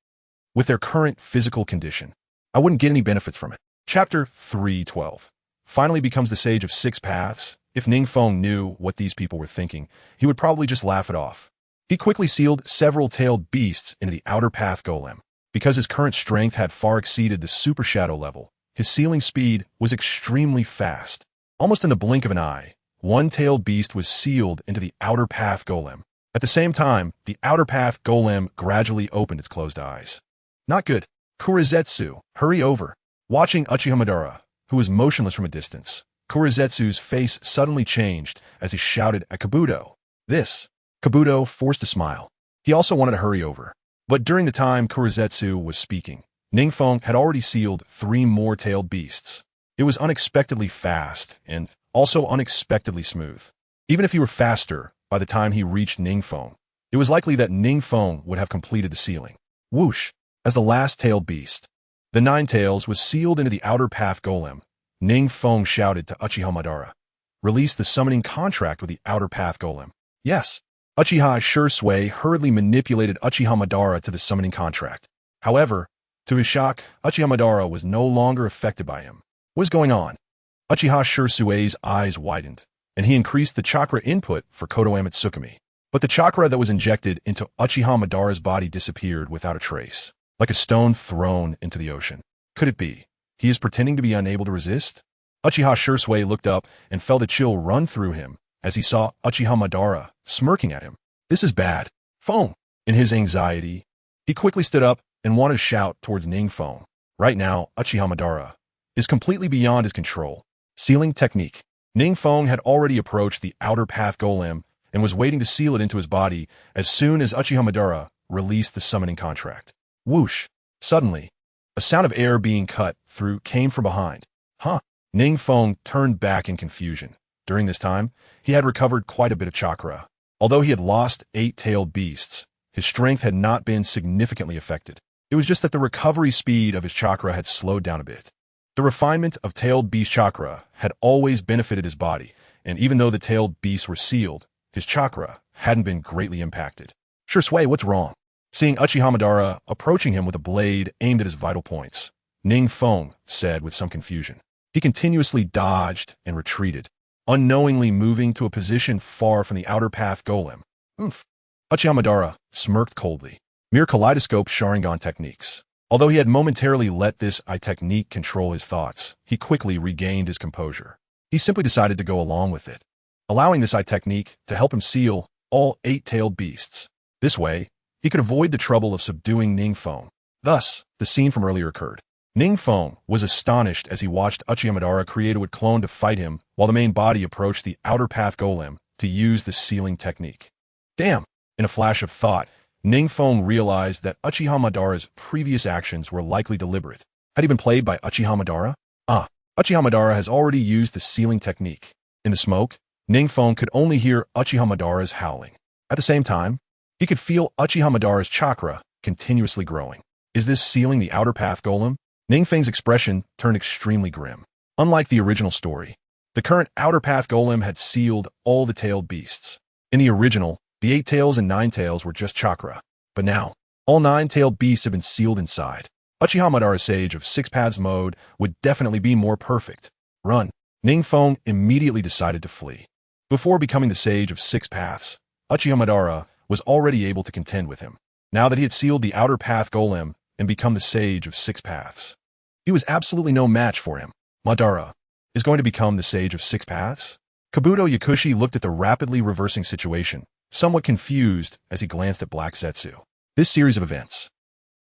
with their current physical condition, I wouldn't get any benefits from it. Chapter 312 finally becomes the sage of 6 paths. If NingFeng knew what these people were thinking, he would probably just laugh it off. He quickly sealed several tailed beasts into the outer path golem. Because his current strength had far exceeded the super shadow level, his sealing speed was extremely fast. Almost in the blink of an eye, one tailed beast was sealed into the outer path golem. At the same time, the outer path golem gradually opened its closed eyes. Not good. Kurizetsu, hurry over. Watching Uchiha Madara, who was motionless from a distance, Kurizetsu's face suddenly changed as he shouted at Kabuto. This. Kabuto forced a smile. He also wanted to hurry over. But during the time Kurizetsu was speaking, NingFeng had already sealed 3 more tailed beasts. It was unexpectedly fast and also unexpectedly smooth. Even if he were faster by the time he reached NingFeng, it was likely that NingFeng would have completed the sealing. Whoosh! As the last tailed beast, the 9 tails, was sealed into the outer path golem, NingFeng shouted to Uchiha Madara, "Release the summoning contract with the outer path golem." Yes. Uchiha Shirsui hurriedly manipulated Uchiha Madara to the summoning contract. However, to his shock, Uchiha Madara was no longer affected by him. What is going on? Uchiha Shirsui's eyes widened, and he increased the chakra input for Kodo Amitsukami. But the chakra that was injected into Uchiha Madara's body disappeared without a trace, like a stone thrown into the ocean. Could it be he is pretending to be unable to resist? Uchiha Shirsui looked up and felt a chill run through him as he saw Uchiha Madara smirking at him. This is bad. Feng! In his anxiety, he quickly stood up and wanted to shout towards NingFeng. Right now, Uchiha Madara is completely beyond his control. Sealing technique. NingFeng had already approached the outer path golem and was waiting to seal it into his body as soon as Uchiha Madara released the summoning contract. Whoosh! Suddenly, a sound of air being cut through came from behind. Huh? NingFeng turned back in confusion. During this time, he had recovered quite a bit of chakra. Although he had lost 8-tailed beasts, his strength had not been significantly affected. It was just that the recovery speed of his chakra had slowed down a bit. The refinement of tailed beast chakra had always benefited his body, and even though the tailed beasts were sealed, his chakra hadn't been greatly impacted. Shui, what's wrong? Seeing Uchiha Madara approaching him with a blade aimed at his vital points, NingFeng said with some confusion. He continuously dodged and retreated, unknowingly moving to a position far from the outer path golem. Uchiha Madara smirked coldly. Mere kaleidoscope Sharingan techniques. Although he had momentarily let this eye technique control his thoughts, he quickly regained his composure. He simply decided to go along with it, allowing this eye technique to help him seal all 8-tailed beasts. This way, he could avoid the trouble of subduing NingFeng. Thus, the scene from earlier occurred. NingFeng was astonished as he watched Uchiha Madara create a wood clone to fight him while the main body approached the outer path golem to use the sealing technique. Damn! In a flash of thought, NingFeng realized that Uchiha Madara's previous actions were likely deliberate. Had he been played by Uchiha Madara? Uchiha Madara has already used the sealing technique. In the smoke, NingFeng could only hear Uchiha Madara's howling. At the same time, he could feel Uchiha Madara's chakra continuously growing. Is this sealing the outer path golem? NingFeng's expression turned extremely grim. Unlike the original story, the current outer path golem had sealed all the tailed beasts. In the original, the 8 tails and 9 tails were just chakra. But now, all 9-tailed beasts have been sealed inside. Uchiha Madara's Sage of 6 Paths mode would definitely be more perfect. Run. NingFeng immediately decided to flee. Before becoming the Sage of 6 Paths, Uchiha Madara was already able to contend with him. Now that he had sealed the outer path golem and become the Sage of 6 Paths, he was absolutely no match for him. Madara is going to become the Sage of 6 Paths? Kabuto Yakushi looked at the rapidly reversing situation, somewhat confused as he glanced at Black Zetsu. This series of events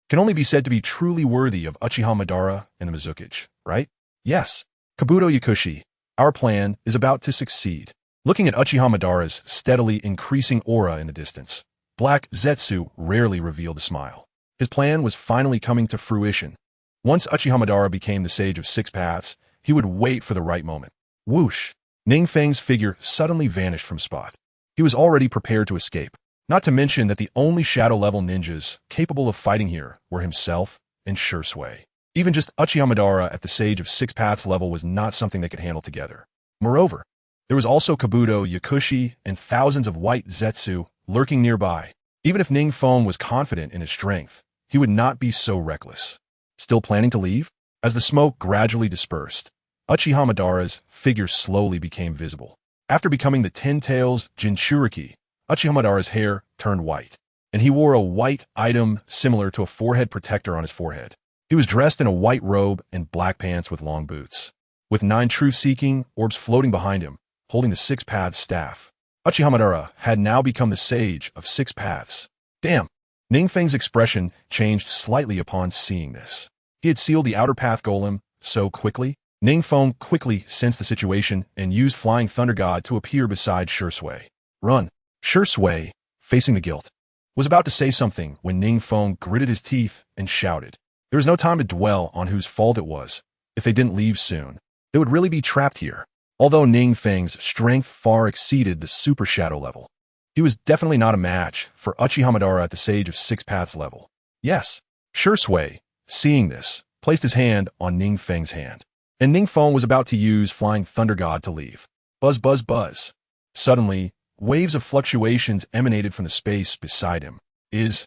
can only be said to be truly worthy of Uchiha Madara and the Mizukage, right? Yes. Kabuto Yakushi, our plan is about to succeed. Looking at Uchiha Madara's steadily increasing aura in the distance, Black Zetsu rarely revealed a smile. His plan was finally coming to fruition. Once Uchiha Madara became the Sage of 6 Paths, he would wait for the right moment. Whoosh! NingFeng's figure suddenly vanished from spot. He was already prepared to escape. Not to mention that the only shadow-level ninjas capable of fighting here were himself and Shui. Even just Uchiha Madara at the Sage of 6 Paths level was not something they could handle together. Moreover, there was also Kabuto Yakushi and thousands of white Zetsu lurking nearby. Even if NingFeng was confident in his strength, he would not be so reckless. Still planning to leave? As the smoke gradually dispersed, Uchiha Madara's figure slowly became visible. After becoming the 10 Tails Jinchuriki, Uchiha Madara's hair turned white, and he wore a white item similar to a forehead protector on his forehead. He was dressed in a white robe and black pants with long boots, with 9 truth-seeking orbs floating behind him, holding the 6 Paths staff. Uchiha Madara had now become the Sage of 6 Paths. Damn! NingFeng's expression changed slightly upon seeing this. He had sealed the outer path golem so quickly. NingFeng quickly sensed the situation and used Flying Thunder God to appear beside Shui. Run! Shui, facing the guilt, was about to say something when NingFeng gritted his teeth and shouted. There was no time to dwell on whose fault it was. If they didn't leave soon, they would really be trapped here. Although NingFeng's strength far exceeded the Super Shadow level, he was definitely not a match for Uchiha Madara at the Sage of 6 Paths level. Yes, Shui, seeing this, placed his hand on NingFeng's hand, and NingFeng was about to use Flying Thunder God to leave. Buzz, buzz, buzz. Suddenly, waves of fluctuations emanated from the space beside him. Is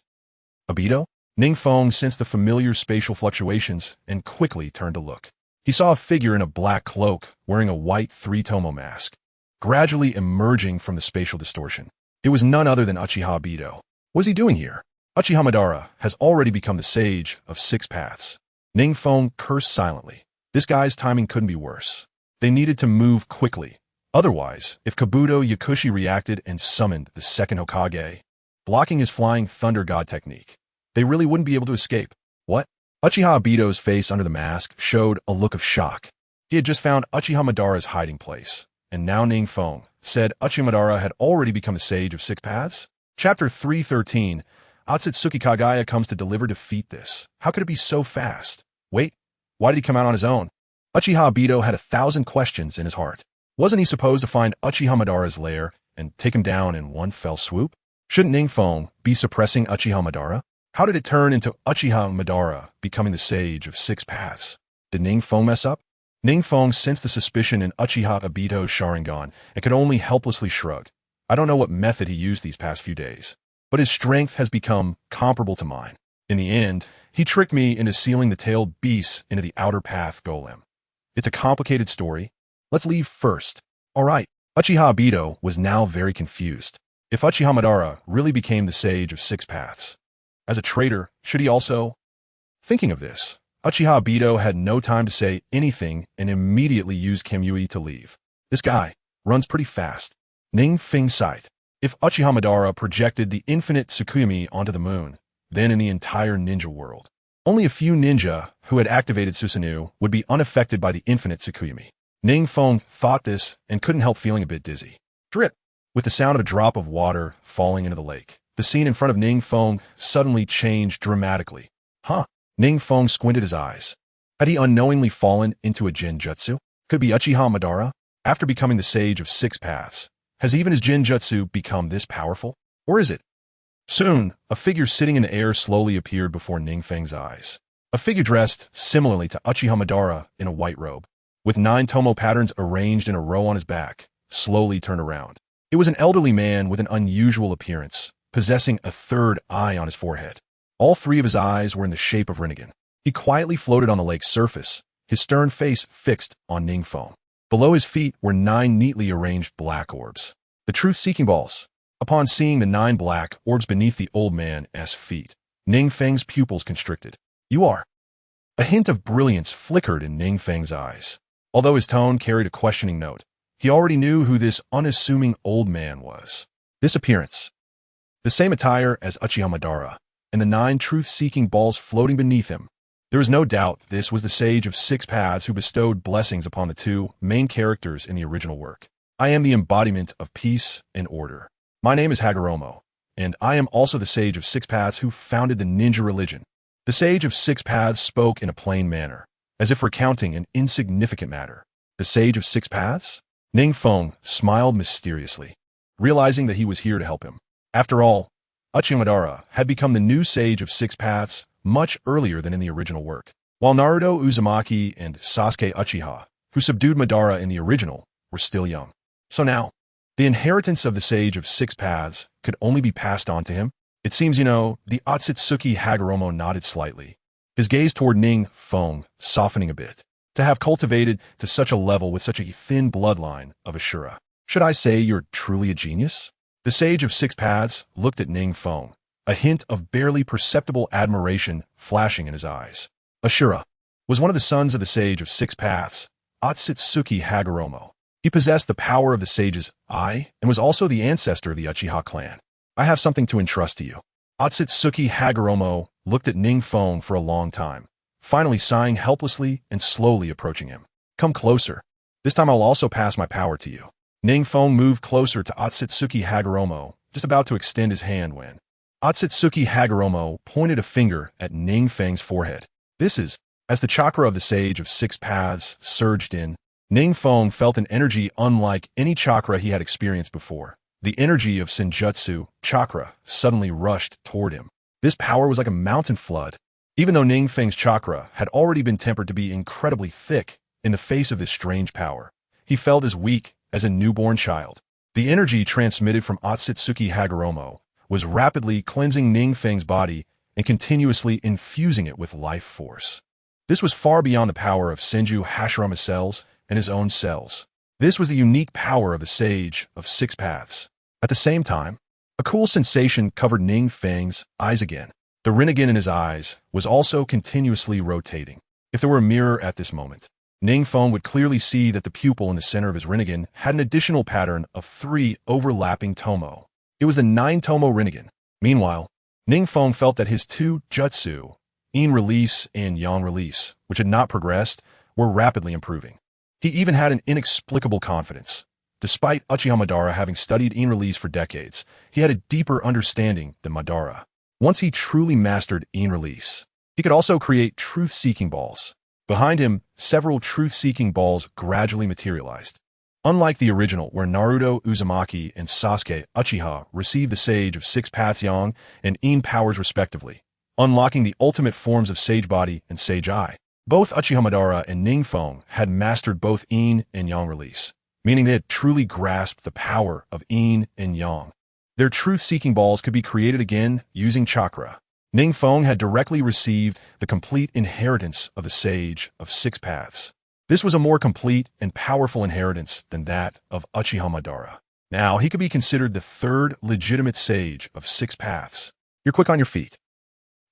Obito? NingFeng sensed the familiar spatial fluctuations and quickly turned to look. He saw a figure in a black cloak wearing a white 3-tomo mask, gradually emerging from the spatial distortion. It was none other than Uchiha Obito. What was he doing here? Uchiha Madara has already become the Sage of 6 Paths. NingFeng cursed silently. This guy's timing couldn't be worse. They needed to move quickly. Otherwise, if Kabuto Yakushi reacted and summoned the second Hokage, blocking his Flying Thunder God technique, they really wouldn't be able to escape. What? Uchiha Obito's face under the mask showed a look of shock. He had just found Uchiha Madara's hiding place, and now NingFeng said Uchiha Madara had already become the Sage of 6 Paths? Chapter 313, Otsutsuki Kagaya comes to deliver defeat this. How could it be so fast? Wait, why did he come out on his own? Uchiha Obito had 1,000 questions in his heart. Wasn't he supposed to find Uchiha Madara's lair and take him down in one fell swoop? Shouldn't NingFeng be suppressing Uchiha Madara? How did it turn into Uchiha Madara becoming the Sage of Six Paths? Did NingFeng mess up? NingFeng sensed the suspicion in Uchiha Obito's Sharingan and could only helplessly shrug. I don't know what method he used these past few days, but his strength has become comparable to mine. In the end, he tricked me into sealing the tailed beasts into the outer path golem. It's a complicated story. Let's leave first. Alright, Uchiha Obito was now very confused. If Uchiha Madara really became the Sage of Six Paths, as a traitor, should he also? Thinking of this, Uchiha Obito had no time to say anything and immediately used Kamui to leave. This guy runs pretty fast. NingFeng sighed. If Uchiha Madara projected the infinite Tsukuyomi onto the moon, then in the entire ninja world, only a few ninja who had activated Susanoo would be unaffected by the infinite Tsukuyomi. NingFeng thought this and couldn't help feeling a bit dizzy. Drip! With the sound of a drop of water falling into the lake, the scene in front of NingFeng suddenly changed dramatically. Huh? NingFeng squinted his eyes. Had he unknowingly fallen into a Jinjutsu? Could be Uchiha Madara? After becoming the Sage of Six Paths, has even his Jinjutsu become this powerful? Or is it? Soon, a figure sitting in the air slowly appeared before NingFeng's eyes. A figure dressed similarly to Uchiha Madara in a white robe, with 9 tomo patterns arranged in a row on his back, slowly turned around. It was an elderly man with an unusual appearance, possessing a third eye on his forehead. All 3 of his eyes were in the shape of Rinnegan. He quietly floated on the lake's surface, his stern face fixed on NingFeng. Below his feet were 9 neatly arranged black orbs, the truth-seeking balls. Upon seeing the 9 black orbs beneath the old man's feet, NingFeng's pupils constricted. You are. A hint of brilliance flickered in NingFeng's eyes. Although his tone carried a questioning note, he already knew who this unassuming old man was. This appearance, the same attire as Uchiha Madara, and the 9 truth-seeking balls floating beneath him. There was no doubt this was the Sage of Six Paths who bestowed blessings upon the 2 main characters in the original work. I am the embodiment of peace and order. My name is Hagoromo, and I am also the Sage of Six Paths who founded the ninja religion. The Sage of Six Paths spoke in a plain manner, as if recounting an insignificant matter. The Sage of Six Paths? NingFeng smiled mysteriously, realizing that he was here to help him. After all, Uchiha Madara had become the new Sage of Six Paths much earlier than in the original work, while Naruto Uzumaki and Sasuke Uchiha, who subdued Madara in the original, were still young. So now, the inheritance of the Sage of Six Paths could only be passed on to him. It seems, the Otsutsuki Hagoromo nodded slightly, his gaze toward NingFeng softening a bit. To have cultivated to such a level with such a thin bloodline of Ashura. Should I say you're truly a genius? The Sage of Six Paths looked at NingFeng, a hint of barely perceptible admiration flashing in his eyes. Ashura was one of the sons of the Sage of Six Paths, Otsutsuki Hagoromo. He possessed the power of the Sage's eye and was also the ancestor of the Uchiha clan. I have something to entrust to you. Otsutsuki Hagoromo looked at NingFeng for a long time, finally sighing helplessly and slowly approaching him. Come closer. This time I'll also pass my power to you. NingFeng moved closer to Otsutsuki Hagoromo, just about to extend his hand when Otsutsuki Hagoromo pointed a finger at NingFeng's forehead. This is, as the chakra of the Sage of Six Paths surged in, NingFeng felt an energy unlike any chakra he had experienced before. The energy of Senjutsu chakra suddenly rushed toward him. This power was like a mountain flood. Even though NingFeng's chakra had already been tempered to be incredibly thick in the face of this strange power, he felt as weak as a newborn child. The energy transmitted from Otsutsuki Hagoromo was rapidly cleansing NingFeng's body and continuously infusing it with life force. This was far beyond the power of Senju Hashirama's cells and his own cells. This was the unique power of the Sage of Six Paths. At the same time, a cool sensation covered NingFeng's eyes again. The Rinnegan in his eyes was also continuously rotating. If there were a mirror at this moment, NingFeng would clearly see that the pupil in the center of his Rinnegan had an additional pattern of 3 overlapping tomo. It was the 9 tomo Rinnegan. Meanwhile, NingFeng felt that his 2 jutsu, In Release and Yang Release, which had not progressed, were rapidly improving. He even had an inexplicable confidence. Despite Uchiha Madara having studied In Release for decades, he had a deeper understanding than Madara. Once he truly mastered In Release, he could also create truth-seeking balls. Behind him, several truth-seeking balls gradually materialized. Unlike the original, where Naruto, Uzumaki, and Sasuke Uchiha received the Sage of Six Paths Yang and Yin powers respectively, unlocking the ultimate forms of Sage Body and Sage Eye. Both Uchiha Madara and NingFeng had mastered both Yin and Yang release, meaning they had truly grasped the power of Yin and Yang. Their truth-seeking balls could be created again using chakra. NingFeng had directly received the complete inheritance of the Sage of Six Paths. This was a more complete and powerful inheritance than that of Uchiha Madara. Now, he could be considered the third legitimate Sage of Six Paths. You're quick on your feet.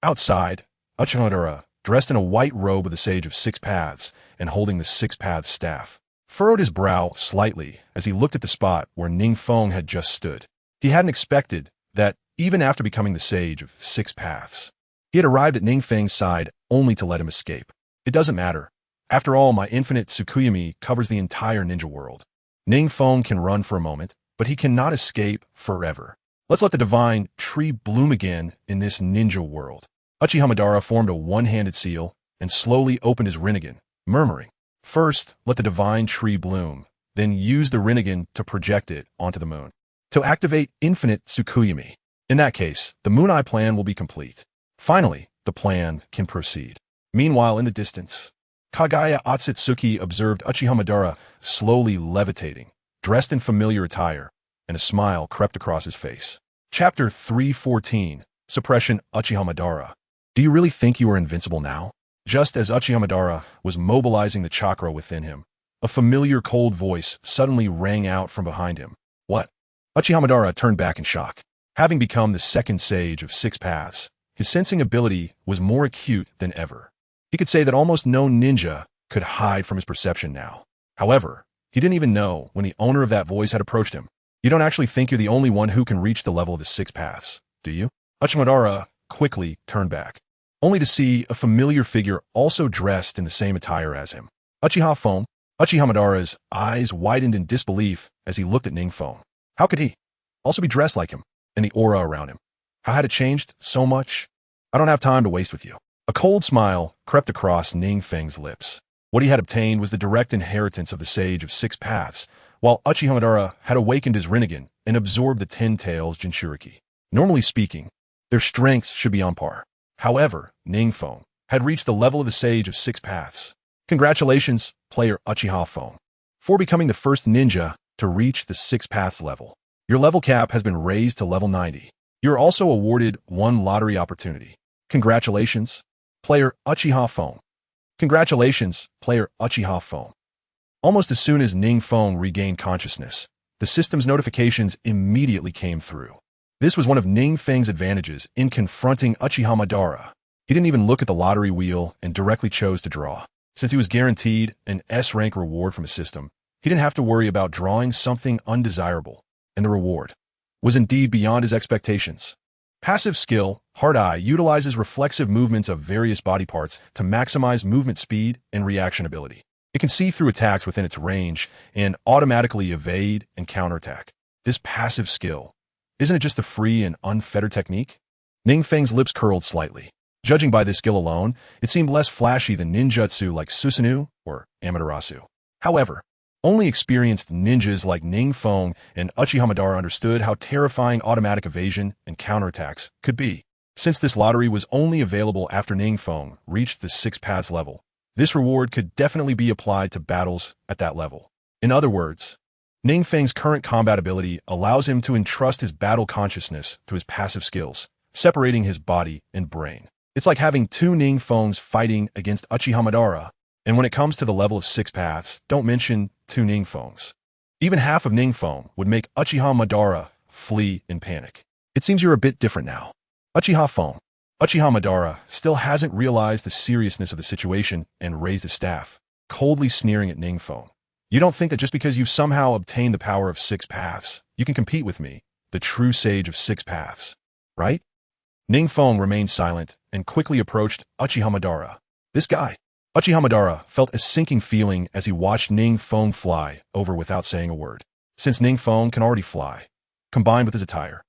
Outside, Uchiha Madara, dressed in a white robe of the Sage of Six Paths and holding the Six Paths staff, furrowed his brow slightly as he looked at the spot where NingFeng had just stood. He hadn't expected that, even after becoming the Sage of Six Paths, he had arrived at NingFeng's side only to let him escape. It doesn't matter. After all, my infinite Tsukuyami covers the entire ninja world. NingFeng can run for a moment, but he cannot escape forever. Let's let the divine tree bloom again in this ninja world. Uchiha Madara formed a one-handed seal and slowly opened his Rinnegan, murmuring, "First, let the divine tree bloom, then use the Rinnegan to project it onto the moon, to activate infinite Tsukuyami. In that case, the Moon Eye plan will be complete. Finally, the plan can proceed." Meanwhile, in the distance, Kagaya Otsutsuki observed Uchiha Madara slowly levitating, dressed in familiar attire, and a smile crept across his face. Chapter 314, Suppression. Uchiha Madara. Do you really think you are invincible now? Just as Uchiha Madara was mobilizing the chakra within him, a familiar cold voice suddenly rang out from behind him. What? Uchiha Madara turned back in shock. Having become the second Sage of Six Paths, his sensing ability was more acute than ever. He could say that almost no ninja could hide from his perception now. However, he didn't even know when the owner of that voice had approached him. You don't actually think you're the only one who can reach the level of the Six Paths, do you? Uchiha Madara quickly turned back, only to see a familiar figure also dressed in the same attire as him. Uchiha Madara's eyes widened in disbelief as he looked at NingFeng. How could he also be dressed like him, and the aura around him? How had it changed so much? I don't have time to waste with you. A cold smile crept across NingFeng's lips. What he had obtained was the direct inheritance of the Sage of Six Paths, while Uchiha Madara had awakened his Rinnegan and absorbed the Ten Tails Jinchuriki. Normally speaking, their strengths should be on par. However, NingFeng had reached the level of the Sage of Six Paths. Congratulations, player Uchiha Feng, for becoming the first ninja to reach the Six Paths level. Your level cap has been raised to level 90. You are also awarded one lottery opportunity. Congratulations, player Uchiha Feng. Congratulations, player Uchiha Feng. Almost as soon as NingFeng regained consciousness, the system's notifications immediately came through. This was one of NingFeng's advantages in confronting Uchiha Madara. He didn't even look at the lottery wheel and directly chose to draw. Since he was guaranteed an S-rank reward from the system, he didn't have to worry about drawing something undesirable, and the reward was indeed beyond his expectations. Passive skill, Hard Eye, utilizes reflexive movements of various body parts to maximize movement speed and reaction ability. It can see through attacks within its range and automatically evade and counterattack. This passive skill, isn't it just a free and unfettered technique? NingFeng's lips curled slightly. Judging by this skill alone, it seemed less flashy than ninjutsu like Susanoo or Amaterasu. However, only experienced ninjas like NingFeng and Uchiha Madara understood how terrifying automatic evasion and counterattacks could be. Since this lottery was only available after NingFeng reached the Six Paths level, this reward could definitely be applied to battles at that level. In other words, NingFeng's current combat ability allows him to entrust his battle consciousness to his passive skills, separating his body and brain. It's like having two NingFengs fighting against Uchiha Madara, and when it comes to the level of Six Paths, don't mention two NingFengs. Even half of NingFeng would make Uchiha Madara flee in panic. It seems you're a bit different now. Uchiha Madara still hasn't realized the seriousness of the situation and raised his staff, coldly sneering at NingFeng. You don't think that just because you've somehow obtained the power of Six Paths, you can compete with me, the true Sage of Six Paths, right? NingFeng remained silent and quickly approached Uchiha Madara. This guy. Uchiha Madara felt a sinking feeling as he watched NingFeng fly over without saying a word. Since NingFeng can already fly, combined with his attire,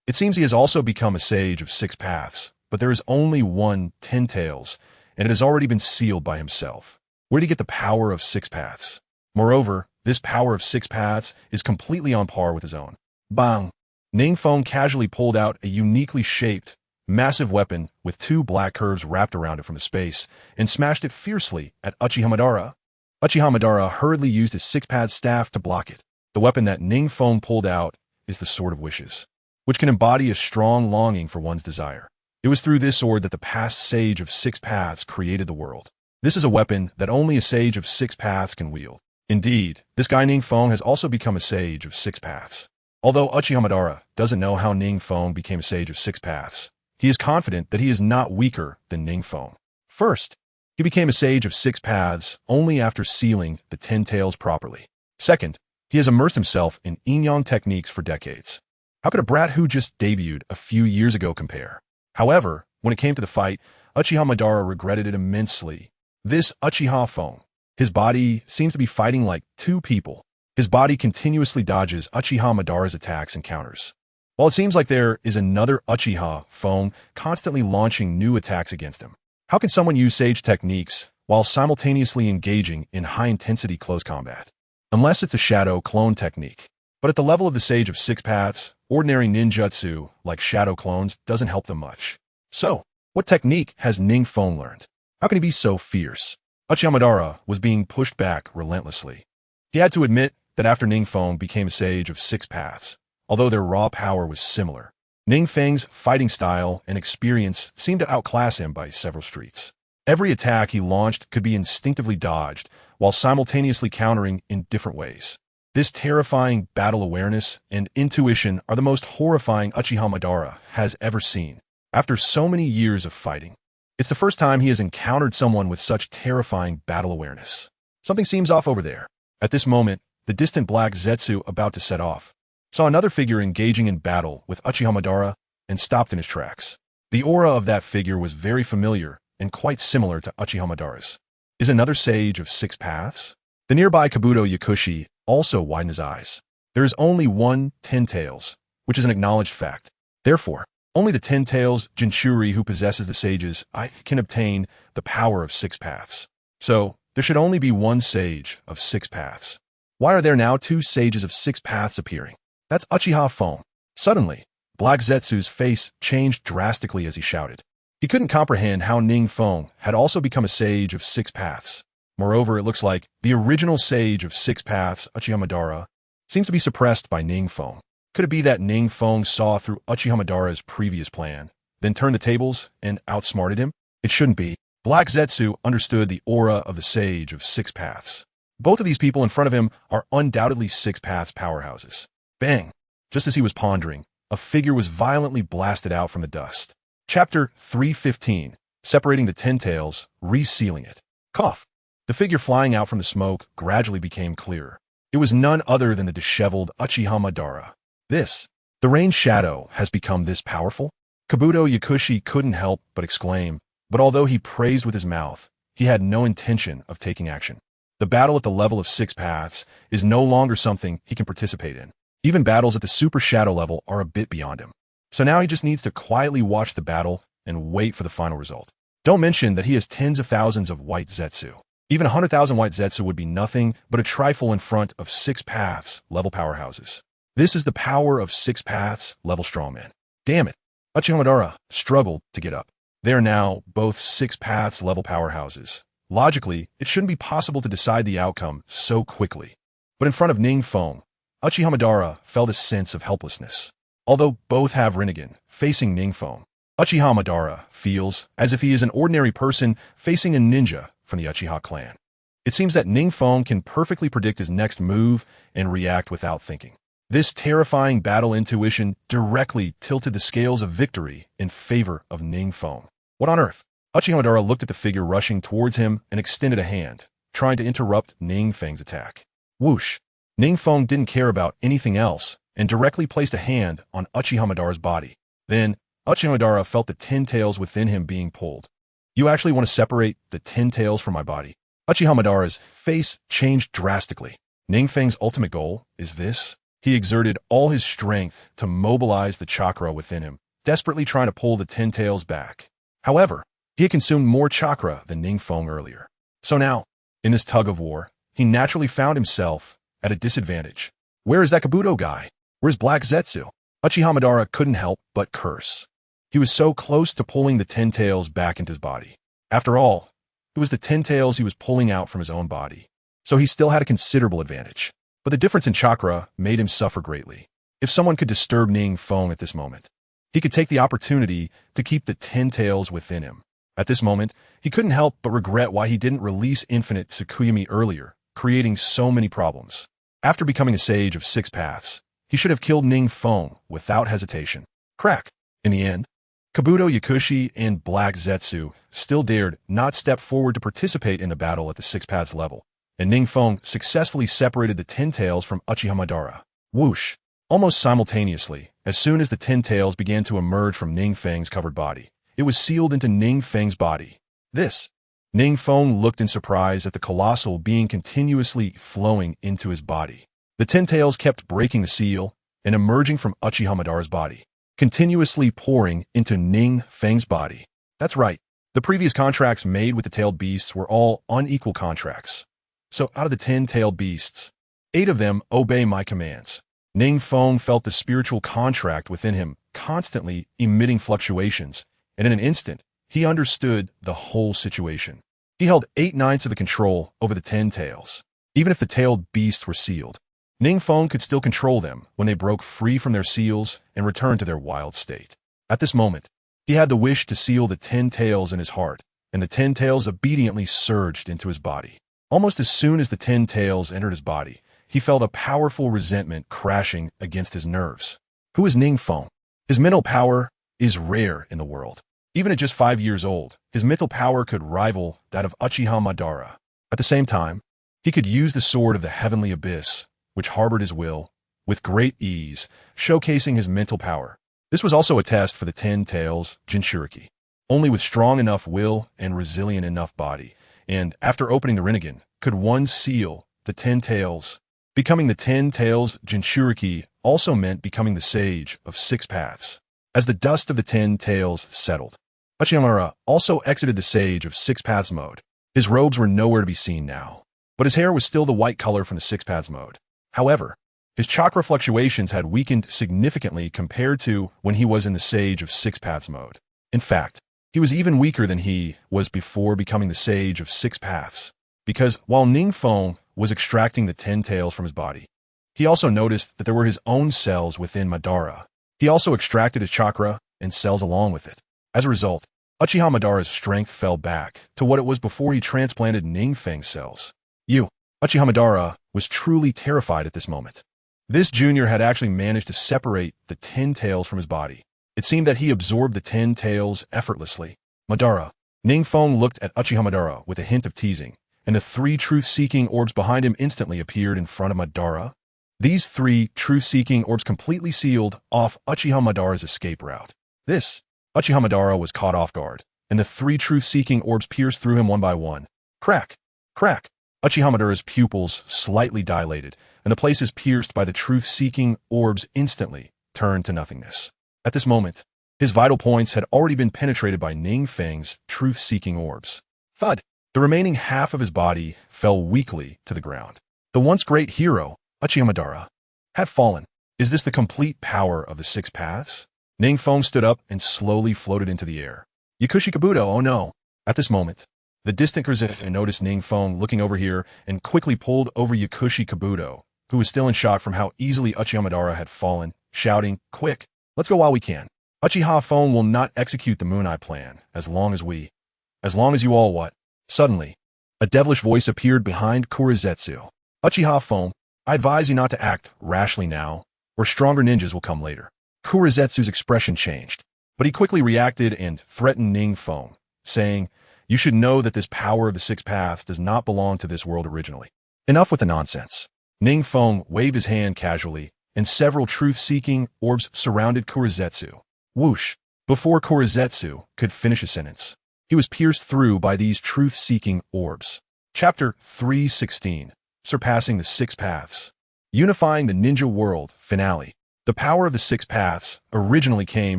it seems he has also become a Sage of Six Paths, but there is only one Ten Tails, and it has already been sealed by himself. Where did he get the power of Six Paths? Moreover, This power of six paths is completely on par with his own. Bang! NingFeng casually pulled out a uniquely shaped, massive weapon with two black curves wrapped around it from space and smashed it fiercely at Uchiha Madara. Uchiha Madara hurriedly used his six-path staff to block it. The weapon that NingFeng pulled out is the Sword of Wishes, which can embody a strong longing for one's desire. It was through this sword that the past sage of six paths created the world. This is a weapon that only a sage of six paths can wield. Indeed, this guy NingFeng has also become a sage of six paths. Although Uchiha Madara doesn't know how NingFeng became a sage of six paths, he is confident that he is not weaker than NingFeng. First, he became a sage of six paths only after sealing the 10 tails properly. Second, he has immersed himself in yin-yang techniques for decades. How could a brat who just debuted a few years ago compare? However, when it came to the fight, Uchiha Madara regretted it immensely. This Uchiha Feng, his body seems to be fighting like two people. His body continuously dodges Uchiha Madara's attacks and counters. While it seems like there is another Uchiha Feng constantly launching new attacks against him. How can someone use sage techniques while simultaneously engaging in high-intensity close combat? Unless it's a shadow clone technique. But at the level of the sage of six paths, ordinary ninjutsu, like shadow clones, doesn't help them much. So, what technique has NingFeng learned? How can he be so fierce? Uchiha Madara was being pushed back relentlessly. He had to admit that after NingFeng became a sage of six paths, although their raw power was similar, NingFeng's fighting style and experience seemed to outclass him by several streets. Every attack he launched could be instinctively dodged, while simultaneously countering in different ways. This terrifying battle awareness and intuition are the most horrifying Uchiha Madara has ever seen. After so many years of fighting, it's the first time he has encountered someone with such terrifying battle awareness. Something seems off over there. At this moment, the distant black Zetsu about to set off saw another figure engaging in battle with Uchiha Madara and stopped in his tracks. The aura of that figure was very familiar and quite similar to Uchiha Madara's. Is another sage of six paths? The nearby Kabuto Yakushi also widened his eyes. There is only one 10 tails, which is an acknowledged fact. Therefore, only the 10 tails Jinchuri who possesses the sages can obtain the power of six paths. So, there should only be one sage of six paths. Why are there now two sages of six paths appearing? That's Uchiha Feng. Suddenly, Black Zetsu's face changed drastically as he shouted. He couldn't comprehend how NingFeng had also become a sage of six paths. Moreover, it looks like the original sage of six paths, Uchiha Madara, seems to be suppressed by NingFeng. Could it be that NingFeng saw through Uchiha Madara's previous plan, then turned the tables and outsmarted him? It shouldn't be. Black Zetsu understood the aura of the sage of six paths. Both of these people in front of him are undoubtedly six paths powerhouses. Bang! Just as he was pondering, a figure was violently blasted out from the dust. Chapter 315, separating the 10 tails, resealing it. Cough! The figure flying out from the smoke gradually became clearer. It was none other than the disheveled Uchiha Madara. The rain shadow has become this powerful? Kabuto Yakushi couldn't help but exclaim, but although he praised with his mouth, he had no intention of taking action. The battle at the level of six paths is no longer something he can participate in. Even battles at the super shadow level are a bit beyond him. So now he just needs to quietly watch the battle and wait for the final result. Don't mention that he has tens of thousands of white Zetsu. Even 100,000 white Zetsu would be nothing but a trifle in front of six paths level powerhouses. This is the power of six paths level strongmen. Damn it! Uchiha Madara struggled to get up. They are now both six paths level powerhouses. Logically, it shouldn't be possible to decide the outcome so quickly. But in front of NingFeng, Uchiha Madara felt a sense of helplessness. Although both have Rinnegan facing NingFeng, Uchiha Madara feels as if he is an ordinary person facing a ninja from the Uchiha clan. It seems that NingFeng can perfectly predict his next move and react without thinking. This terrifying battle intuition directly tilted the scales of victory in favor of NingFeng. What on earth? Uchiha Madara looked at the figure rushing towards him and extended a hand, trying to interrupt NingFeng's attack. Whoosh! NingFeng didn't care about anything else and directly placed a hand on Uchiha Madara's body. Then, Uchiha Madara felt the 10 tails within him being pulled. You actually want to separate the 10 tails from my body? Uchiha Madara's face changed drastically. NingFeng's ultimate goal is this? He exerted all his strength to mobilize the chakra within him, desperately trying to pull the 10 tails back. However, he had consumed more chakra than NingFeng earlier. So now, in this tug of war, he naturally found himself at a disadvantage. Where is that Kabuto guy? Where's Black Zetsu? Uchiha Madara couldn't help but curse. He was so close to pulling the 10 tails back into his body. After all, it was the 10 tails he was pulling out from his own body. So he still had a considerable advantage. But the difference in chakra made him suffer greatly. If someone could disturb NingFeng at this moment, he could take the opportunity to keep the 10 tails within him. At this moment, he couldn't help but regret why he didn't release Infinite Tsukuyami earlier, creating so many problems. After becoming a sage of 6 paths, he should have killed NingFeng without hesitation. Crack. In the end, Kabuto, Yakushi, and Black Zetsu still dared not step forward to participate in the battle at the 6 paths level, and NingFeng successfully separated the 10 tails from Uchiha Madara. Whoosh! Almost simultaneously, as soon as the 10 tails began to emerge from NingFeng's covered body, it was sealed into NingFeng's body. NingFeng looked in surprise at the colossal being continuously flowing into his body. The 10 tails kept breaking the seal and emerging from Uchiha Madara's body, continuously pouring into NingFeng's body. That's right. The previous contracts made with the tailed beasts were all unequal contracts. So out of the 10 tailed beasts, 8 of them obey my commands. NingFeng felt the spiritual contract within him constantly emitting fluctuations, and in an instant, he understood the whole situation. He held 8/9 of the control over the 10 tails. Even if the tailed beasts were sealed, NingFeng could still control them when they broke free from their seals and returned to their wild state. At this moment, he had the wish to seal the 10 tails in his heart, and the 10 tails obediently surged into his body. Almost as soon as the 10 tails entered his body, he felt a powerful resentment crashing against his nerves. Who is NingFeng? His mental power is rare in the world. Even at just 5 years old, his mental power could rival that of Uchiha Madara. At the same time, he could use the sword of the heavenly abyss, which harbored his will, with great ease, showcasing his mental power. This was also a test for the 10 tails Jinchuriki. Only with strong enough will and resilient enough body, and after opening the Rinnegan, could one seal the 10 tails. Becoming the 10 tails Jinchuriki also meant becoming the sage of 6 paths. As the dust of the 10 tails settled, Uchiha also exited the sage of 6 paths mode. His robes were nowhere to be seen now, but his hair was still the white color from the 6 paths mode. However, his chakra fluctuations had weakened significantly compared to when he was in the sage of 6 paths mode. In fact, he was even weaker than he was before becoming the sage of 6 paths, because while NingFeng was extracting the 10 tails from his body, he also noticed that there were his own cells within Madara. He also extracted his chakra and cells along with it. As a result, Uchiha Madara's strength fell back to what it was before he transplanted NingFeng's cells. Uchiha Madara was truly terrified at this moment. This junior had actually managed to separate the 10 tails from his body. It seemed that he absorbed the 10 tails effortlessly. Madara. NingFeng looked at Uchiha Madara with a hint of teasing, and the 3 truth-seeking orbs behind him instantly appeared in front of Madara. These 3 truth-seeking orbs completely sealed off Uchiha Madara's escape route. Uchiha Madara was caught off guard, and the 3 truth-seeking orbs pierced through him one by one. Crack! Crack! Uchiha Madara's pupils slightly dilated, and the places pierced by the truth-seeking orbs instantly turned to nothingness. At this moment, his vital points had already been penetrated by NingFeng's truth-seeking orbs. Thud! The remaining half of his body fell weakly to the ground. The once great hero, Uchiha Madara, had fallen. Is this the complete power of the 6 paths? NingFeng stood up and slowly floated into the air. Yakushi Kabuto, oh no! At this moment, the distant Kurzit noticed NingFeng looking over here and quickly pulled over Yakushi Kabuto, who was still in shock from how easily Uchiha Madara had fallen, shouting, "Quick, let's go while we can. Uchiha Feng will not execute the Moon Eye plan as long as you all what?" Suddenly, a devilish voice appeared behind Kurizetsu. Uchiha Feng, I advise you not to act rashly now, or stronger ninjas will come later. Kurizetsu's expression changed, but he quickly reacted and threatened NingFeng, saying, "You should know that this power of the 6 paths does not belong to this world originally. Enough with the nonsense." NingFeng waved his hand casually, and several truth-seeking orbs surrounded Kurizetsu. Whoosh! Before Kurizetsu could finish a sentence, he was pierced through by these truth-seeking orbs. Chapter 316, Surpassing the 6 Paths. Unifying the Ninja World, Finale. The power of the 6 Paths originally came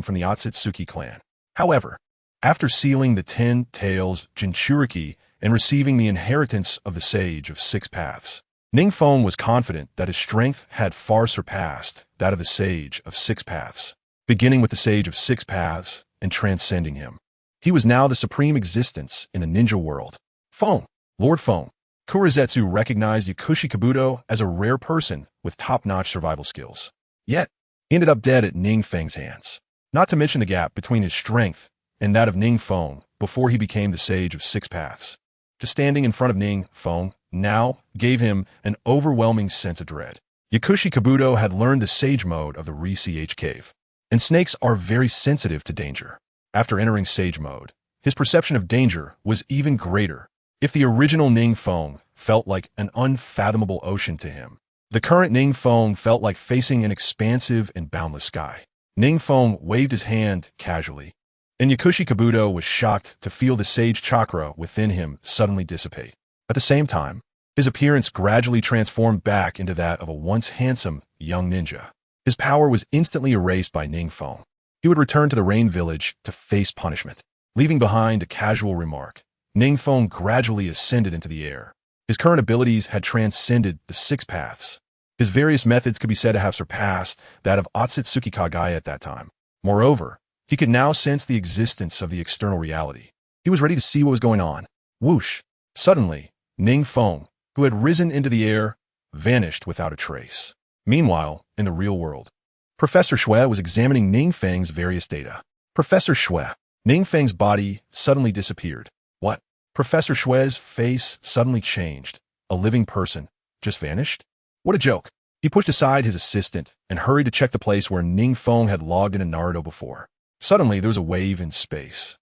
from the Otsutsuki clan. However, after sealing the 10 tails Jinchuriki and receiving the inheritance of the Sage of 6 Paths, NingFeng was confident that his strength had far surpassed that of the Sage of Six Paths, beginning with the Sage of Six Paths and transcending him. He was now the supreme existence in the ninja world. Feng, Lord Feng. Kurizetsu recognized Yakushi Kabuto as a rare person with top-notch survival skills. Yet, he ended up dead at NingFeng's hands. Not to mention the gap between his strength and that of NingFeng before he became the Sage of Six Paths. Just standing in front of NingFeng now gave him an overwhelming sense of dread. Yakushi Kabuto had learned the Sage mode of the Re-CH cave, and snakes are very sensitive to danger. After entering Sage mode, his perception of danger was even greater. If the original NingFeng felt like an unfathomable ocean to him, the current NingFeng felt like facing an expansive and boundless sky. NingFeng waved his hand casually, and Yakushi Kabuto was shocked to feel the Sage chakra within him suddenly dissipate. At the same time, his appearance gradually transformed back into that of a once handsome young ninja. His power was instantly erased by NingFeng. He would return to the Rain Village to face punishment. Leaving behind a casual remark, NingFeng gradually ascended into the air. His current abilities had transcended the Six Paths. His various methods could be said to have surpassed that of Otsutsuki Kagaya at that time. Moreover, he could now sense the existence of the external reality. He was ready to see what was going on. Whoosh! Suddenly, NingFeng, who had risen into the air, vanished without a trace. Meanwhile, in the real world, Professor Shui was examining NingFeng's various data. Professor Shui. NingFeng's body suddenly disappeared. What? Professor Shui's face suddenly changed. A living person just vanished? What a joke. He pushed aside his assistant and hurried to check the place where NingFeng had logged into Naruto before. Suddenly, there was a wave in space.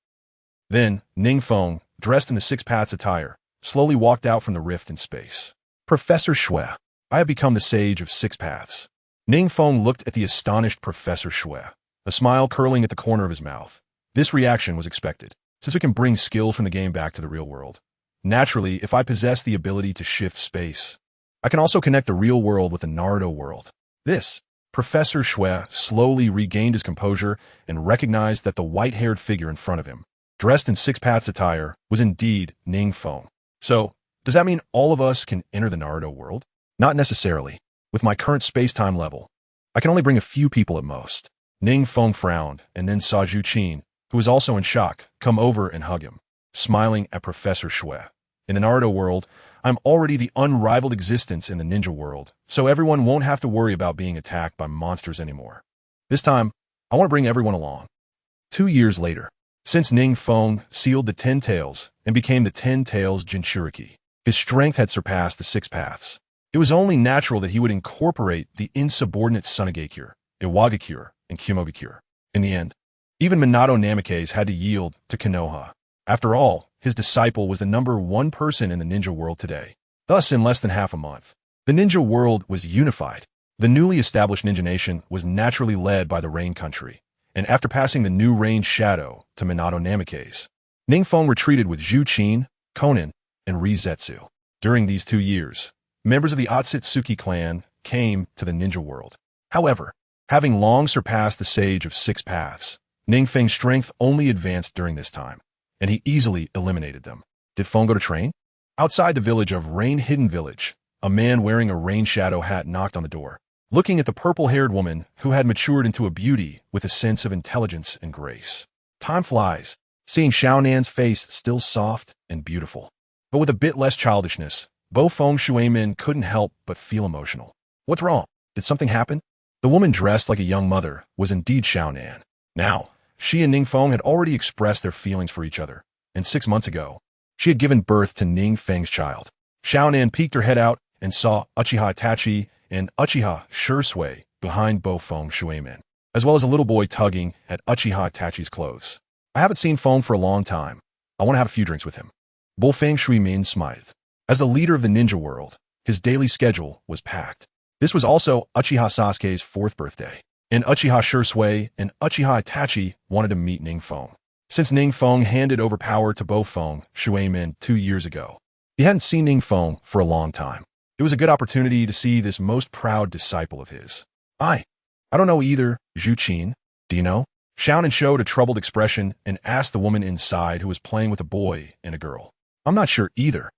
Then, NingFeng, dressed in the Six Paths attire, slowly walked out from the rift in space. Professor Shui, I have become the Sage of Six Paths. NingFeng looked at the astonished Professor Shui, a smile curling at the corner of his mouth. This reaction was expected, since we can bring skill from the game back to the real world. Naturally, if I possess the ability to shift space, I can also connect the real world with the Naruto world. Professor Shui slowly regained his composure and recognized that the white-haired figure in front of him, dressed in Six Paths attire, was indeed NingFeng. So, does that mean all of us can enter the Naruto world? Not necessarily. With my current space-time level, I can only bring a few people at most. NingFeng frowned and then saw Zhu Qin, who was also in shock, come over and hug him, smiling at Professor Shui. In the Naruto world, I'm already the unrivaled existence in the ninja world, so everyone won't have to worry about being attacked by monsters anymore. This time, I want to bring everyone along. 2 years later, since NingFeng sealed the 10 Tails and became the 10 Tails Jinchuriki, his strength had surpassed the Six Paths. It was only natural that he would incorporate the insubordinate Sunagakure, Iwagakure, and Kumogakure. In the end, even Minato Namikaze had to yield to Konoha. After all, his disciple was the #1 person in the ninja world today. Thus, in less than half a month, the ninja world was unified. The newly established ninja nation was naturally led by the Rain Country, and after passing the new Rain Shadow to Minato Namikaze, NingFeng retreated with Zhu Qin, Konan, and Rizetsu. During these 2 years, members of the Otsutsuki clan came to the ninja world. However, having long surpassed the Sage of Six Paths, NingFeng's strength only advanced during this time, and he easily eliminated them. Did Feng go to train? Outside the village of Rain Hidden Village, a man wearing a rain shadow hat knocked on the door. Looking at the purple-haired woman who had matured into a beauty with a sense of intelligence and grace. Time flies, seeing Xiaonan's face still soft and beautiful. But with a bit less childishness, Feng Shuimin couldn't help but feel emotional. What's wrong? Did something happen? The woman dressed like a young mother was indeed Xiaonan. Now, she and NingFeng had already expressed their feelings for each other, and 6 months ago, she had given birth to NingFeng's child. Xiaonan peeked her head out and saw Uchiha Itachi and Uchiha Shursui behind Feng Shuimin, as well as a little boy tugging at Uchiha Itachi's clothes. I haven't seen Feng for a long time. I want to have a few drinks with him. Feng Shuimin smiled. As the leader of the ninja world, his daily schedule was packed. This was also Uchiha Sasuke's 4th birthday, and Uchiha Shursui and Uchiha Itachi wanted to meet NingFeng. Since NingFeng handed over power to Feng Shuimin 2 years ago, he hadn't seen NingFeng for a long time. It was a good opportunity to see this most proud disciple of his. I don't know either, Zhu Qin. Do you know? Xiaonan showed a troubled expression and asked the woman inside who was playing with a boy and a girl. I'm not sure either.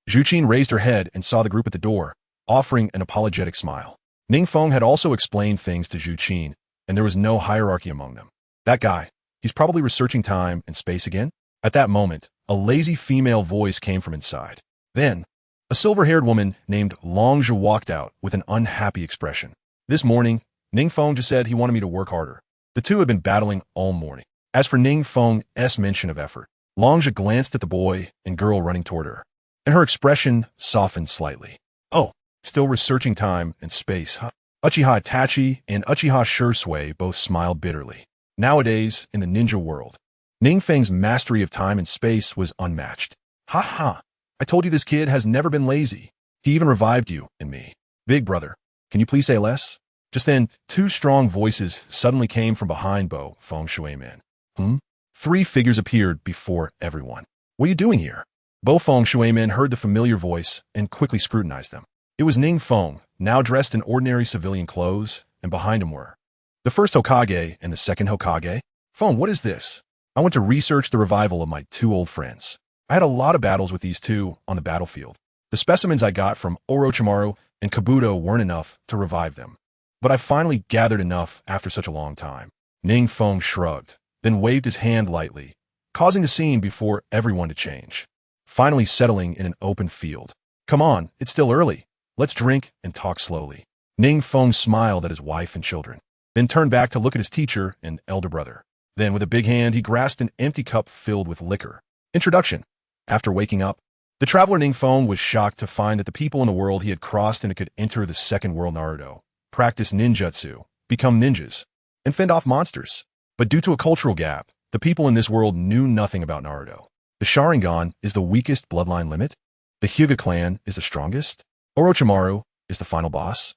Zhu Qin raised her head and saw the group at the door. offering an apologetic smile. NingFeng had also explained things to Zhu Qin, and there was no hierarchy among them. That guy, he's probably researching time and space again? At that moment, a lazy female voice came from inside. Then, a silver-haired woman named Longzhe walked out with an unhappy expression. This morning, NingFeng just said he wanted me to work harder. The two had been battling all morning. As for NingFeng's mention of effort, Longzhe glanced at the boy and girl running toward her, and her expression softened slightly. Oh, still researching time and space, huh? Uchiha Itachi and Uchiha Shursui both smiled bitterly. Nowadays, in the ninja world, NingFeng's mastery of time and space was unmatched. Ha ha! I told you this kid has never been lazy. He even revived you and me. Big brother, can you please say less? Just then, two strong voices suddenly came from behind Bo Feng Shuiman. Three figures appeared before everyone. What are you doing here? Bo Feng Shuiman heard the familiar voice and quickly scrutinized them. It was NingFeng, now dressed in ordinary civilian clothes, and behind him were the first Hokage and the second Hokage. Feng, what is this? I went to research the revival of my two old friends. I had a lot of battles with these two on the battlefield. The specimens I got from Orochimaru and Kabuto weren't enough to revive them. But I finally gathered enough after such a long time. NingFeng shrugged, then waved his hand lightly, causing the scene before everyone to change, finally settling in an open field. Come on, it's still early. Let's drink and talk slowly. NingFeng smiled at his wife and children, then turned back to look at his teacher and elder brother. Then, with a big hand, he grasped an empty cup filled with liquor. Introduction. After waking up, the traveler NingFeng was shocked to find that the people in the world he had crossed and could enter the second world Naruto, practice ninjutsu, become ninjas, and fend off monsters. But due to a cultural gap, the people in this world knew nothing about Naruto. The Sharingan is the weakest bloodline limit. The Hyuga clan is the strongest. Orochimaru is the final boss.